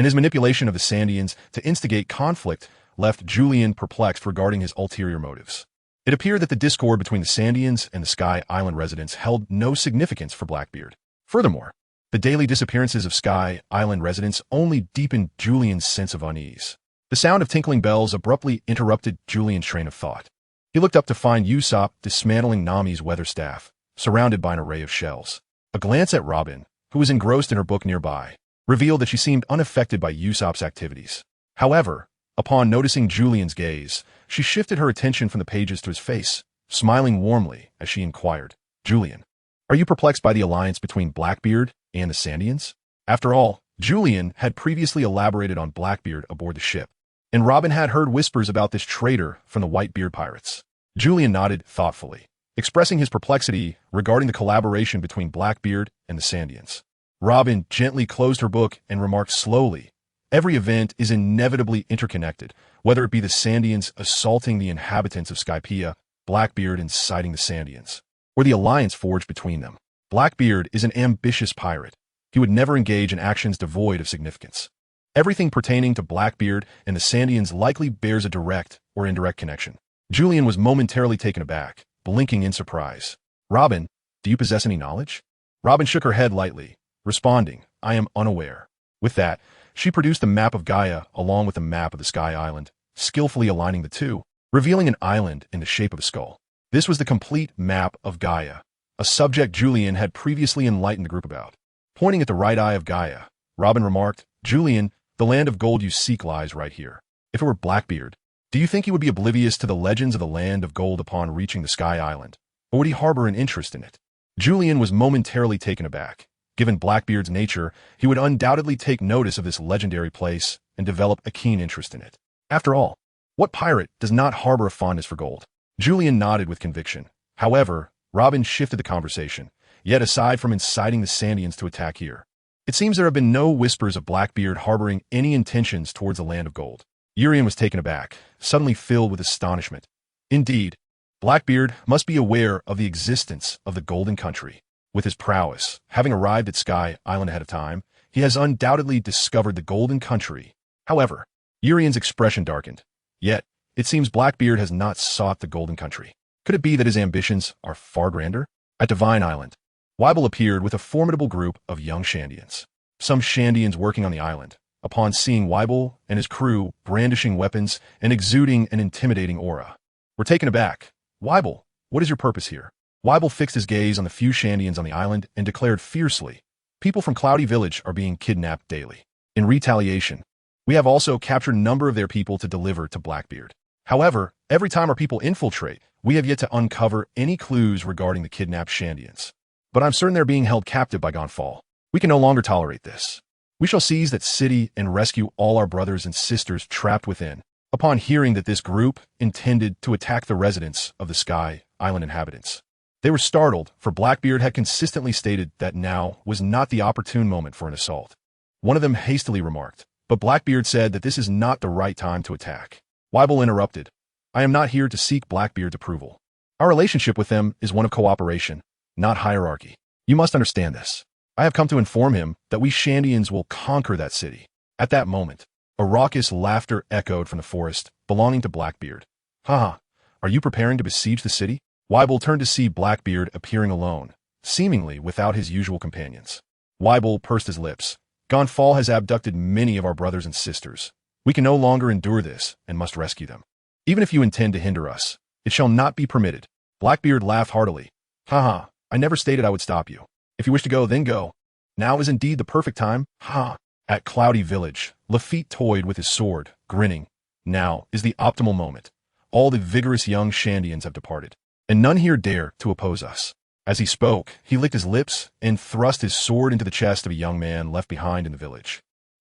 and his manipulation of the Sandians to instigate conflict left Julian perplexed regarding his ulterior motives. It appeared that the discord between the Sandians and the Sky Island residents held no significance for Blackbeard. Furthermore, the daily disappearances of Sky Island residents only deepened Julian's sense of unease. The sound of tinkling bells abruptly interrupted Julian's train of thought. He looked up to find Usopp dismantling Nami's weather staff, surrounded by an array of shells. A glance at Robin, who was engrossed in her book nearby, revealed that she seemed unaffected by Usopp's activities. However, upon noticing Julian's gaze, she shifted her attention from the pages to his face, smiling warmly as she inquired, "Julian, are you perplexed by the alliance between Blackbeard and the Sandians?" After all, Julian had previously elaborated on Blackbeard aboard the ship, and Robin had heard whispers about this traitor from the Whitebeard pirates. Julian nodded thoughtfully, expressing his perplexity regarding the collaboration between Blackbeard and the Sandians. Robin gently closed her book and remarked slowly, "Every event is inevitably interconnected, whether it be the Sandians assaulting the inhabitants of Skypiea, Blackbeard inciting the Sandians, or the alliance forged between them. Blackbeard is an ambitious pirate. He would never engage in actions devoid of significance. Everything pertaining to Blackbeard and the Sandians likely bears a direct or indirect connection." Julian was momentarily taken aback, blinking in surprise. "Robin, do you possess any knowledge?" Robin shook her head lightly, responding, "I am unaware." With that, she produced the map of Gaia along with the map of the Sky Island, skillfully aligning the two, revealing an island in the shape of a skull. This was the complete map of Gaia, a subject Julian had previously enlightened the group about. Pointing at the right eye of Gaia, Robin remarked, "Julian, the land of gold you seek lies right here. If it were Blackbeard, do you think he would be oblivious to the legends of the land of gold upon reaching the Sky Island, or would he harbor an interest in it?" Julian was momentarily taken aback. Given Blackbeard's nature, he would undoubtedly take notice of this legendary place and develop a keen interest in it. After all, what pirate does not harbor a fondness for gold? Julian nodded with conviction. However, Robin shifted the conversation, yet aside from inciting the Sandians to attack here, it seems there have been no whispers of Blackbeard harboring any intentions towards the land of gold. Urian was taken aback, suddenly filled with astonishment. Indeed, Blackbeard must be aware of the existence of the Golden Country. With his prowess, having arrived at Sky Island ahead of time, he has undoubtedly discovered the Golden Country. However, Urian's expression darkened. Yet, it seems Blackbeard has not sought the Golden Country. Could it be that his ambitions are far grander? At Divine Island, Weibel appeared with a formidable group of young Shandians. Some Shandians working on the island, upon seeing Weibel and his crew brandishing weapons and exuding an intimidating aura, were taken aback. "Weibel, what is your purpose here?" Weibel fixed his gaze on the few Shandians on the island and declared fiercely, "People from Cloudy Village are being kidnapped daily. In retaliation, we have also captured a number of their people to deliver to Blackbeard. However, every time our people infiltrate, we have yet to uncover any clues regarding the kidnapped Shandians. But I'm certain they're being held captive by Gonfall. We can no longer tolerate this. We shall seize that city and rescue all our brothers and sisters trapped within." Upon hearing that this group intended to attack the residents of the Sky Island inhabitants, they were startled, for Blackbeard had consistently stated that now was not the opportune moment for an assault. One of them hastily remarked, but Blackbeard said that this is not the right time to attack. Weibel interrupted, "I am not here to seek Blackbeard's approval. Our relationship with them is one of cooperation, not hierarchy. You must understand this. I have come to inform him that we Shandians will conquer that city." At that moment, a raucous laughter echoed from the forest belonging to Blackbeard. "Haha, are you preparing to besiege the city?" Weibel turned to see Blackbeard appearing alone, seemingly without his usual companions. Weibel pursed his lips. "Gonfall has abducted many of our brothers and sisters. We can no longer endure this and must rescue them. Even if you intend to hinder us, it shall not be permitted." Blackbeard laughed heartily. "Haha, I never stated I would stop you. If you wish to go, then go. Now is indeed the perfect time. Ha!" At Cloudy Village, Luffy toyed with his sword, grinning. Now is the optimal moment. All the vigorous young Shandians have departed, and none here dare to oppose us. As he spoke, he licked his lips and thrust his sword into the chest of a young man left behind in the village,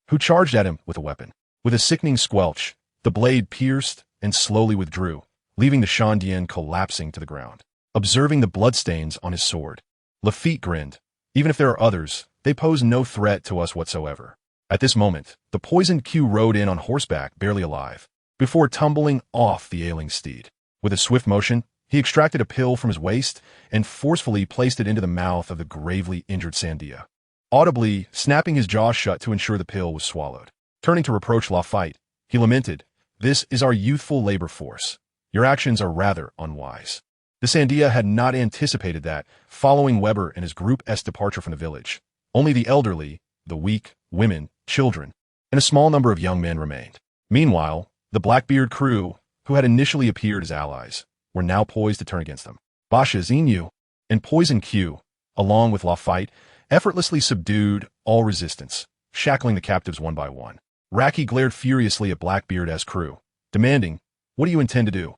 who charged at him with a weapon. With a sickening squelch, the blade pierced and slowly withdrew, leaving the Shandian collapsing to the ground. Observing the bloodstains on his sword, Lafitte grinned. Even if there are others, they pose no threat to us whatsoever. At this moment, the poisoned Q rode in on horseback, barely alive, before tumbling off the ailing steed. With a swift motion, he extracted a pill from his waist and forcefully placed it into the mouth of the gravely injured Sandia, audibly snapping his jaw shut to ensure the pill was swallowed. Turning to reproach Luffy, he lamented, "This is our youthful labor force. Your actions are rather unwise." The Sandia had not anticipated that, following Weber and his group's departure from the village, only the elderly, the weak, women, children, and a small number of young men remained. Meanwhile, the Blackbeard crew, who had initially appeared as allies, were now poised to turn against them. Basha Xinyu and Poison Q, along with Luffy, effortlessly subdued all resistance, shackling the captives one by one. Raki glared furiously at Blackbeard's crew, demanding, "What do you intend to do?"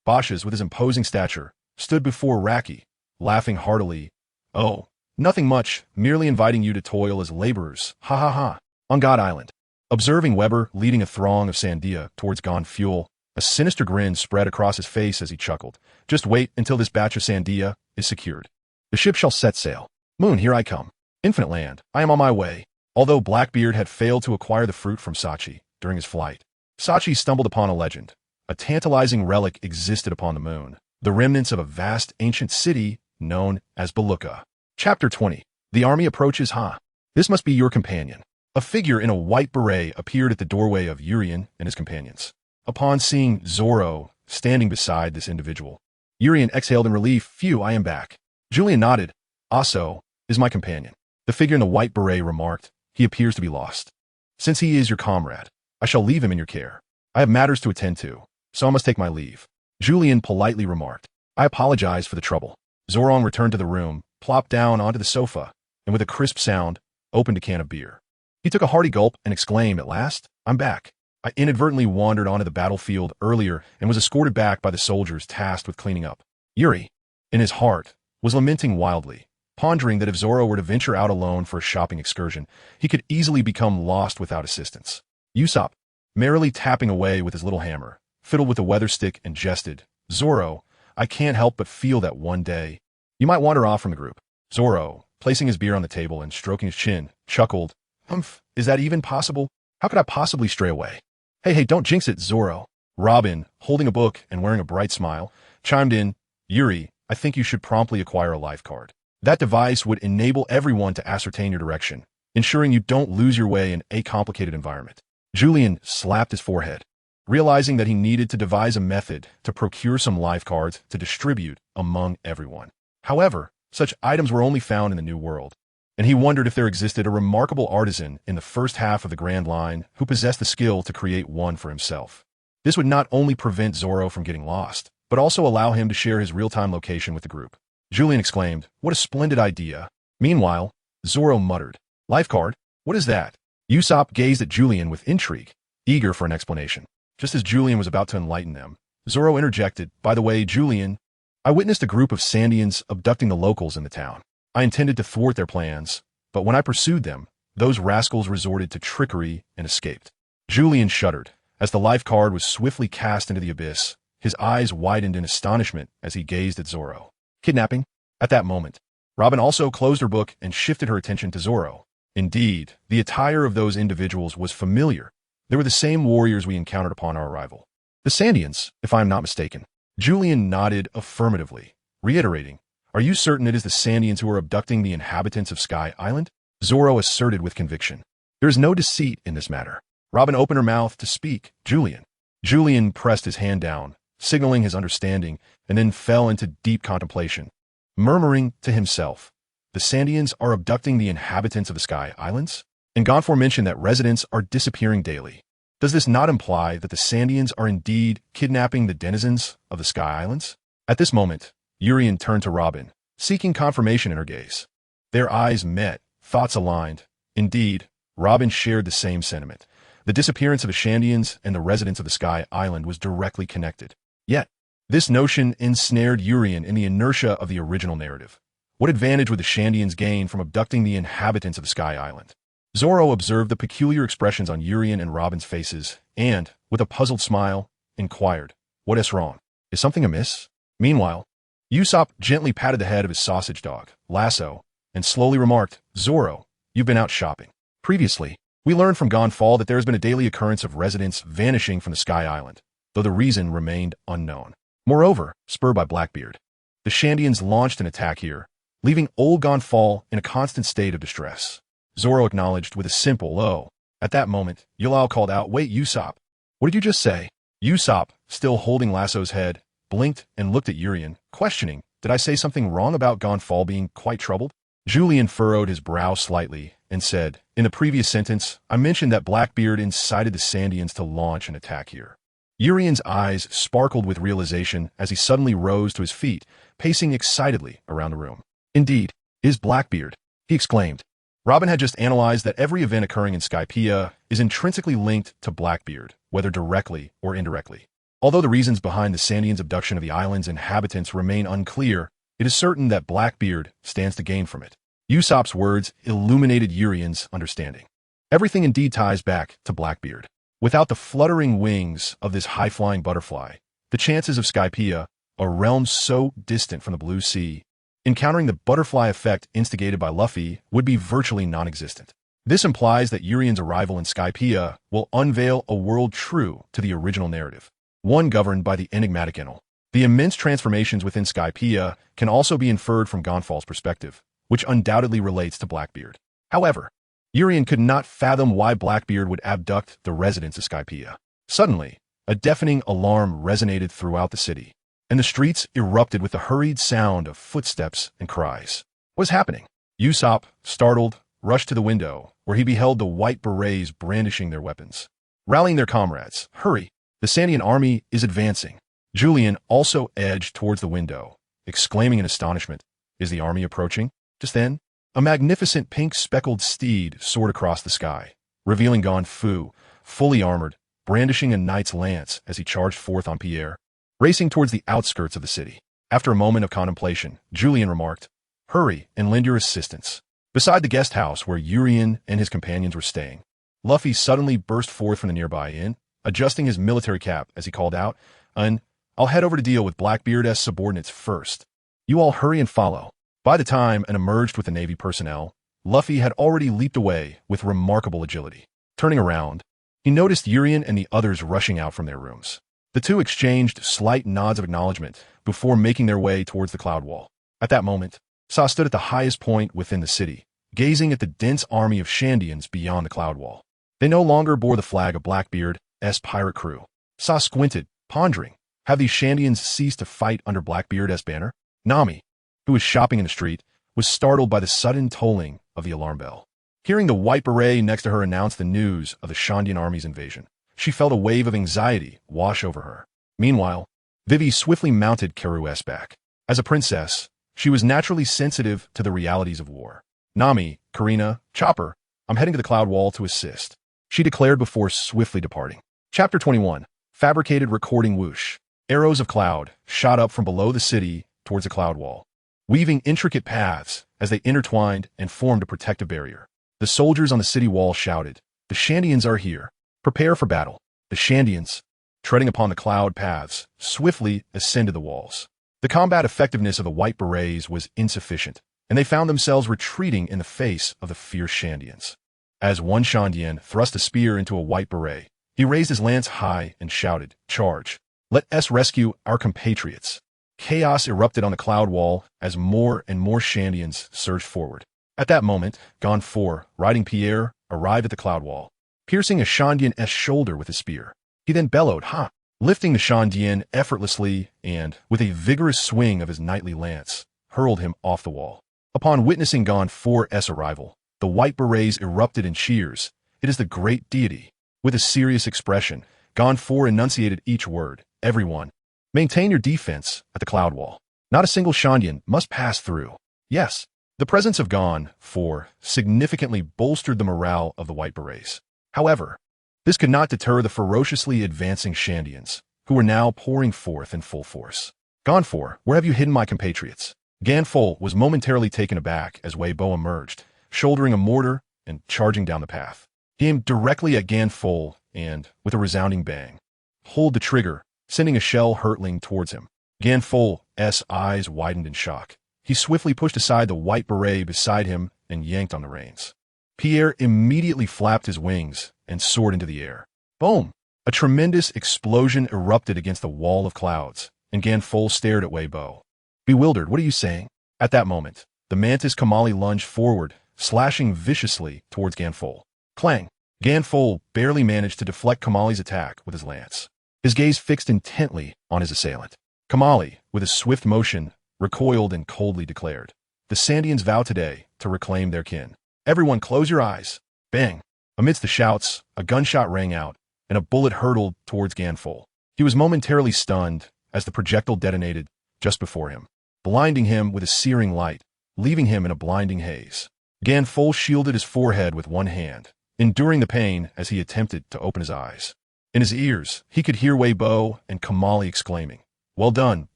Basha's, with his imposing stature, stood before Raki, laughing heartily. "Oh, nothing much, merely inviting you to toil as laborers, ha ha ha, on God Island." Observing Weber leading a throng of Sandia towards Gone Fuel, a sinister grin spread across his face as he chuckled. "Just wait until this batch of Sandia is secured. The ship shall set sail. Moon, here I come. Infinite Land, I am on my way." Although Blackbeard had failed to acquire the fruit from Sachi during his flight, Sachi stumbled upon a legend. A tantalizing relic existed upon the moon, the remnants of a vast ancient city known as Beluka. Chapter 20. The army approaches Ha. This must be your companion. A figure in a white beret appeared at the doorway of Urien and his companions. Upon seeing Zoro standing beside this individual, Urien exhaled in relief. "Phew, I am back." Julian nodded. "Aso is my companion." The figure in the white beret remarked, "He appears to be lost. Since he is your comrade, I shall leave him in your care. I have matters to attend to, so I must take my leave." Julian politely remarked, "I apologize for the trouble." Zoron returned to the room, plopped down onto the sofa, and with a crisp sound, opened a can of beer. He took a hearty gulp and exclaimed, "At last, I'm back. I inadvertently wandered onto the battlefield earlier and was escorted back by the soldiers tasked with cleaning up." Yuri, in his heart, was lamenting wildly, pondering that if Zoro were to venture out alone for a shopping excursion, he could easily become lost without assistance. Usopp, merrily tapping away with his little hammer, fiddled with a weather stick and jested, "Zoro, I can't help but feel that one day you might wander off from the group." Zoro, placing his beer on the table and stroking his chin, chuckled, "Humph, is that even possible? How could I possibly stray away?" Hey, don't jinx it, Zoro." Robin, holding a book and wearing a bright smile, chimed in, "Yuri, I think you should promptly acquire a life card. That device would enable everyone to ascertain your direction, ensuring you don't lose your way in a complicated environment." Julian slapped his forehead, realizing that he needed to devise a method to procure some life cards to distribute among everyone. However, such items were only found in the New World, and he wondered if there existed a remarkable artisan in the first half of the Grand Line who possessed the skill to create one for himself. This would not only prevent Zoro from getting lost, but also allow him to share his real-time location with the group. Julian exclaimed, "What a splendid idea." Meanwhile, Zoro muttered, "Life card? What is that?" Usopp gazed at Julian with intrigue, eager for an explanation. Just as Julian was about to enlighten them, Zoro interjected, "By the way, Julian, I witnessed a group of Sandians abducting the locals in the town. I intended to thwart their plans, but when I pursued them, those rascals resorted to trickery and escaped." Julian shuddered as the life card was swiftly cast into the abyss. His eyes widened in astonishment as he gazed at Zoro. Kidnapping? At that moment, Robin also closed her book and shifted her attention to Zoro. Indeed, the attire of those individuals was familiar. They were the same warriors we encountered upon our arrival. The Sandians, if I am not mistaken. Julian nodded affirmatively, reiterating, "Are you certain it is the Sandians who are abducting the inhabitants of Sky Island?" Zoro asserted with conviction. "There is no deceit in this matter." Robin opened her mouth to speak. Julian. Julian pressed his hand down, signaling his understanding, and then fell into deep contemplation, murmuring to himself, "The Sandians are abducting the inhabitants of the Sky Islands? And Gonfor mentioned that residents are disappearing daily. Does this not imply that the Sandians are indeed kidnapping the denizens of the Sky Islands?" At this moment, Urien turned to Robin, seeking confirmation in her gaze. Their eyes met, thoughts aligned. Indeed, Robin shared the same sentiment. The disappearance of the Sandians and the residents of the Sky Island was directly connected. Yet, this notion ensnared Urien in the inertia of the original narrative. What advantage would the Sandians gain from abducting the inhabitants of the Sky Island? Zoro observed the peculiar expressions on Urien and Robin's faces, and, with a puzzled smile, inquired, "What is wrong? Is something amiss?" Meanwhile, Usopp gently patted the head of his sausage dog, Lasso, and slowly remarked, "Zoro, you've been out shopping. Previously, we learned from Gonfall that there has been a daily occurrence of residents vanishing from the Sky Island, though the reason remained unknown. Moreover, spurred by Blackbeard, the Sandians launched an attack here, leaving old Gonfall in a constant state of distress." Zoro acknowledged with a simple, "Oh, At that moment, Yulao called out, "Wait, Usopp. What did you just say?" Usopp, still holding Lasso's head, blinked and looked at Urien, questioning, "Did I say something wrong about Gonfall being quite troubled?" Julian furrowed his brow slightly and said, "In the previous sentence, I mentioned that Blackbeard incited the Sandians to launch an attack here." Urien's eyes sparkled with realization as he suddenly rose to his feet, pacing excitedly around the room. "Indeed, is Blackbeard," he exclaimed. Robin had just analyzed that every event occurring in Skypiea is intrinsically linked to Blackbeard, whether directly or indirectly. Although the reasons behind the Sandians' abduction of the island's inhabitants remain unclear, it is certain that Blackbeard stands to gain from it. Usopp's words illuminated Urien's understanding. Everything indeed ties back to Blackbeard. Without the fluttering wings of this high-flying butterfly, the chances of Skypiea, a realm so distant from the Blue Sea, encountering the butterfly effect instigated by Luffy would be virtually non-existent. This implies that Urien's arrival in Skypiea will unveil a world true to the original narrative, one governed by the enigmatic Enel. The immense transformations within Skypiea can also be inferred from Gonfall's perspective, which undoubtedly relates to Blackbeard. However, Urien could not fathom why Blackbeard would abduct the residents of Skypiea. Suddenly, a deafening alarm resonated throughout the city, and the streets erupted with the hurried sound of footsteps and cries. What was happening? Usopp, startled, rushed to the window, where he beheld the white berets brandishing their weapons. Rallying their comrades, "Hurry! The Sandian army is advancing." Julian also edged towards the window, exclaiming in astonishment, "Is the army approaching?" Just then, a magnificent pink-speckled steed soared across the sky, revealing Gon Fu, fully armored, brandishing a knight's lance as he charged forth on Pierre, racing towards the outskirts of the city. After a moment of contemplation, Julian remarked, "Hurry and lend your assistance." Beside the guest house where Urien and his companions were staying, Luffy suddenly burst forth from the nearby inn, adjusting his military cap as he called out, "I'll head over to deal with Blackbeard's subordinates first. You all hurry and follow." By the time and emerged with the Navy personnel, Luffy had already leaped away with remarkable agility. Turning around, he noticed Urien and the others rushing out from their rooms. The two exchanged slight nods of acknowledgement before making their way towards the cloud wall. At that moment, Sa stood at the highest point within the city, gazing at the dense army of Shandians beyond the cloud wall. They no longer bore the flag of Blackbeard's pirate crew. Sa squinted, pondering, have these Shandians ceased to fight under Blackbeard's banner? Nami, who was shopping in the street, was startled by the sudden tolling of the alarm bell. Hearing the white beret next to her announce the news of the Shandian army's invasion, she felt a wave of anxiety wash over her. Meanwhile, Vivi swiftly mounted Karu's back. As a princess, she was naturally sensitive to the realities of war. "Nami, Karina, Chopper, I'm heading to the cloud wall to assist," she declared before swiftly departing. Chapter 21. Fabricated recording whoosh. Arrows of cloud shot up from below the city towards the cloud wall, weaving intricate paths as they intertwined and formed a protective barrier. The soldiers on the city wall shouted, "The Shandians are here. Prepare for battle." The Shandians, treading upon the cloud paths, swiftly ascended the walls. The combat effectiveness of the white berets was insufficient, and they found themselves retreating in the face of the fierce Shandians. As one Shandian thrust a spear into a white beret, he raised his lance high and shouted, "Charge! Let us rescue our compatriots." Chaos erupted on the cloud wall as more and more Shandians surged forward. At that moment, Gon Fu, riding Pierre, arrived at the cloud wall, piercing a Shandian's shoulder with his spear. He then bellowed, "Ha!" lifting the Shandian effortlessly and, with a vigorous swing of his knightly lance, hurled him off the wall. Upon witnessing Gon Fu's arrival, the white berets erupted in cheers. "It is the great deity." With a serious expression, Gon Fu enunciated each word. "Everyone, maintain your defense at the cloud wall. Not a single Shandian must pass through." Yes, the presence of Gon Fu significantly bolstered the morale of the white berets. However, this could not deter the ferociously advancing Shandians, who were now pouring forth in full force. "Gon Fu, where have you hidden my compatriots?" Gan Fu was momentarily taken aback as Wei Bo emerged, shouldering a mortar and charging down the path. He aimed directly at Gan Fu and, with a resounding bang, pulled the trigger, sending a shell hurtling towards him. Gan Fu's eyes widened in shock. He swiftly pushed aside the white beret beside him and yanked on the reins. Pierre immediately flapped his wings and soared into the air. Boom! A tremendous explosion erupted against the wall of clouds, and Gan Fu stared at Wei Bo. Bewildered, "What are you saying?" At that moment, the mantis Kamali lunged forward, slashing viciously towards Gan Fu. Clang! Ganfol barely managed to deflect Kamali's attack with his lance, his gaze fixed intently on his assailant. Kamali, with a swift motion, recoiled and coldly declared, "The Sandians vow today to reclaim their kin. Everyone close your eyes." Bang! Amidst the shouts, a gunshot rang out, and a bullet hurtled towards Ganfol. He was momentarily stunned as the projectile detonated just before him, blinding him with a searing light, leaving him in a blinding haze. Ganfol shielded his forehead with one hand, enduring the pain as he attempted to open his eyes. In his ears, he could hear Weibo and Kamali exclaiming, "Well done,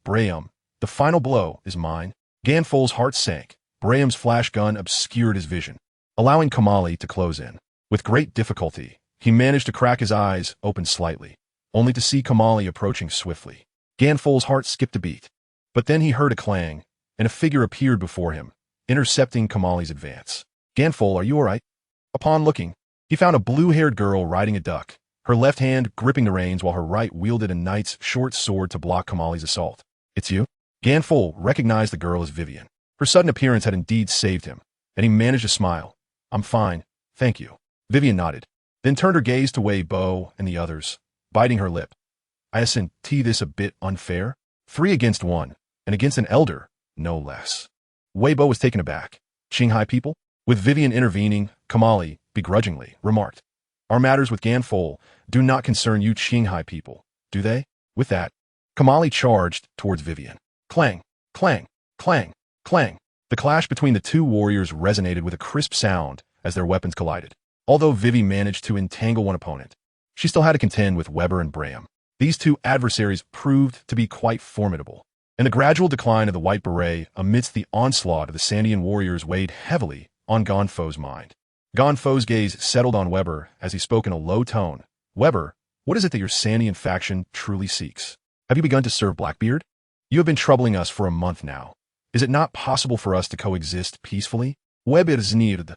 Braham. The final blow is mine." Ganfol's heart sank. Braham's flash gun obscured his vision, allowing Kamali to close in. With great difficulty, he managed to crack his eyes open slightly, only to see Kamali approaching swiftly. Ganfol's heart skipped a beat. But then he heard a clang, and a figure appeared before him, intercepting Kamali's advance. "Ganfol, are you all right?" Upon looking, he found a blue-haired girl riding a duck, her left hand gripping the reins while her right wielded a knight's short sword to block Kamali's assault. "It's you?" Ganfol recognized the girl as Vivian. Her sudden appearance had indeed saved him, and he managed to smile. "I'm fine, thank you." Vivian nodded, then turned her gaze to Weibo and the others, biting her lip. "Isn't this a bit unfair? 3 against 1, and against an elder, no less." Weibo was taken aback. "Qinghai people?" With Vivian intervening, Kamali, begrudgingly, remarked, "Our matters with Ganfol do not concern you Qinghai people, do they?" With that, Kamali charged towards Vivian. Clang, clang, clang, clang. The clash between the two warriors resonated with a crisp sound as their weapons collided. Although Vivi managed to entangle one opponent, she still had to contend with Weber and Braham. These two adversaries proved to be quite formidable, and the gradual decline of the White Beret amidst the onslaught of the Sandian warriors weighed heavily on Ganfo's mind. Ganfo's gaze settled on Weber as he spoke in a low tone. "Weber, what is it that your Sandian faction truly seeks? Have you begun to serve Blackbeard? You have been troubling us for a month now. Is it not possible for us to coexist peacefully?" "Weber sneered.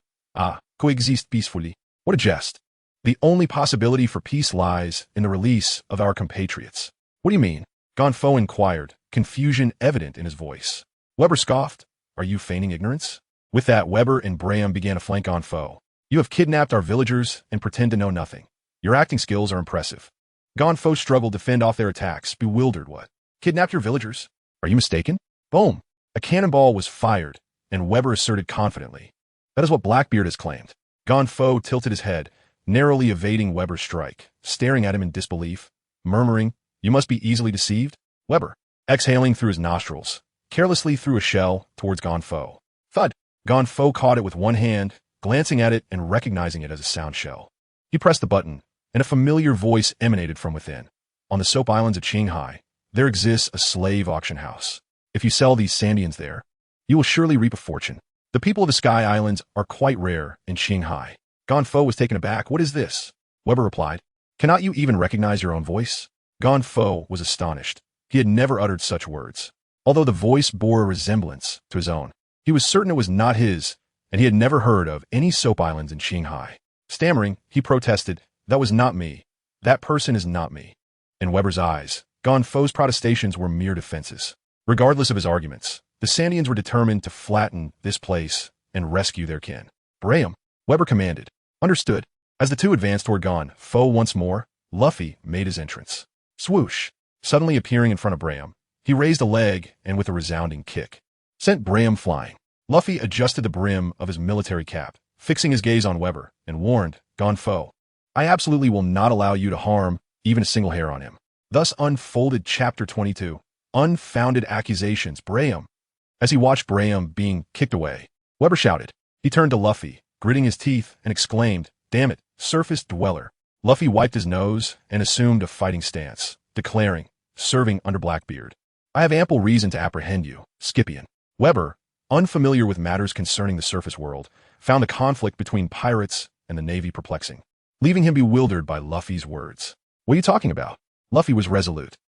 Coexist peacefully. What a jest. The only possibility for peace lies in the release of our compatriots." "What do you mean?" Ganfo inquired, confusion evident in his voice. Weber scoffed. "Are you feigning ignorance?" With that, Weber and Braham began to flank Ganfo. "You have kidnapped our villagers and pretend to know nothing. Your acting skills are impressive." Ganfo struggled to fend off their attacks, bewildered. "What? Kidnapped your villagers? Are you mistaken?" Boom! A cannonball was fired, and Weber asserted confidently, "That is what Blackbeard has claimed." Ganfo tilted his head, narrowly evading Weber's strike, staring at him in disbelief, murmuring, "You must be easily deceived." Weber, exhaling through his nostrils, carelessly threw a shell towards Ganfo. Thud! Ganfo caught it with one hand, glancing at it and recognizing it as a sound shell. He pressed the button, and a familiar voice emanated from within. "On the Soap Islands of Qinghai, there exists a slave auction house. If you sell these Sandians there, you will surely reap a fortune. The people of the Sky Islands are quite rare in Qinghai." Ganfo was taken aback. "What is this?" Weber replied, "Cannot you even recognize your own voice?" Ganfo was astonished. He had never uttered such words. Although the voice bore a resemblance to his own, he was certain it was not his, and he had never heard of any soap islands in Qinghai. Stammering, he protested, "That was not me. That person is not me." In Weber's eyes, Ganfo's protestations were mere defenses. Regardless of his arguments, the Sandians were determined to flatten this place and rescue their kin. "Braham," Weber commanded. "Understood." As the two advanced toward Ganfo once more, Luffy made his entrance. Swoosh! Suddenly appearing in front of Braham, he raised a leg and with a resounding kick sent Braham flying. Luffy adjusted the brim of his military cap, fixing his gaze on Weber, and warned, "Ganfo, I absolutely will not allow you to harm even a single hair on him." Thus unfolded Chapter 22, Unfounded Accusations. Braham. As he watched Braham being kicked away, Weber shouted. He turned to Luffy, gritting his teeth, and exclaimed, "Damn it, surface dweller." Luffy wiped his nose and assumed a fighting stance, declaring, "Serving under Blackbeard, I have ample reason to apprehend you, Scipion." Weber, unfamiliar with matters concerning the surface world, found the conflict between pirates and the Navy perplexing, leaving him bewildered by Luffy's words. "What are you talking about?" Luffy was resolute.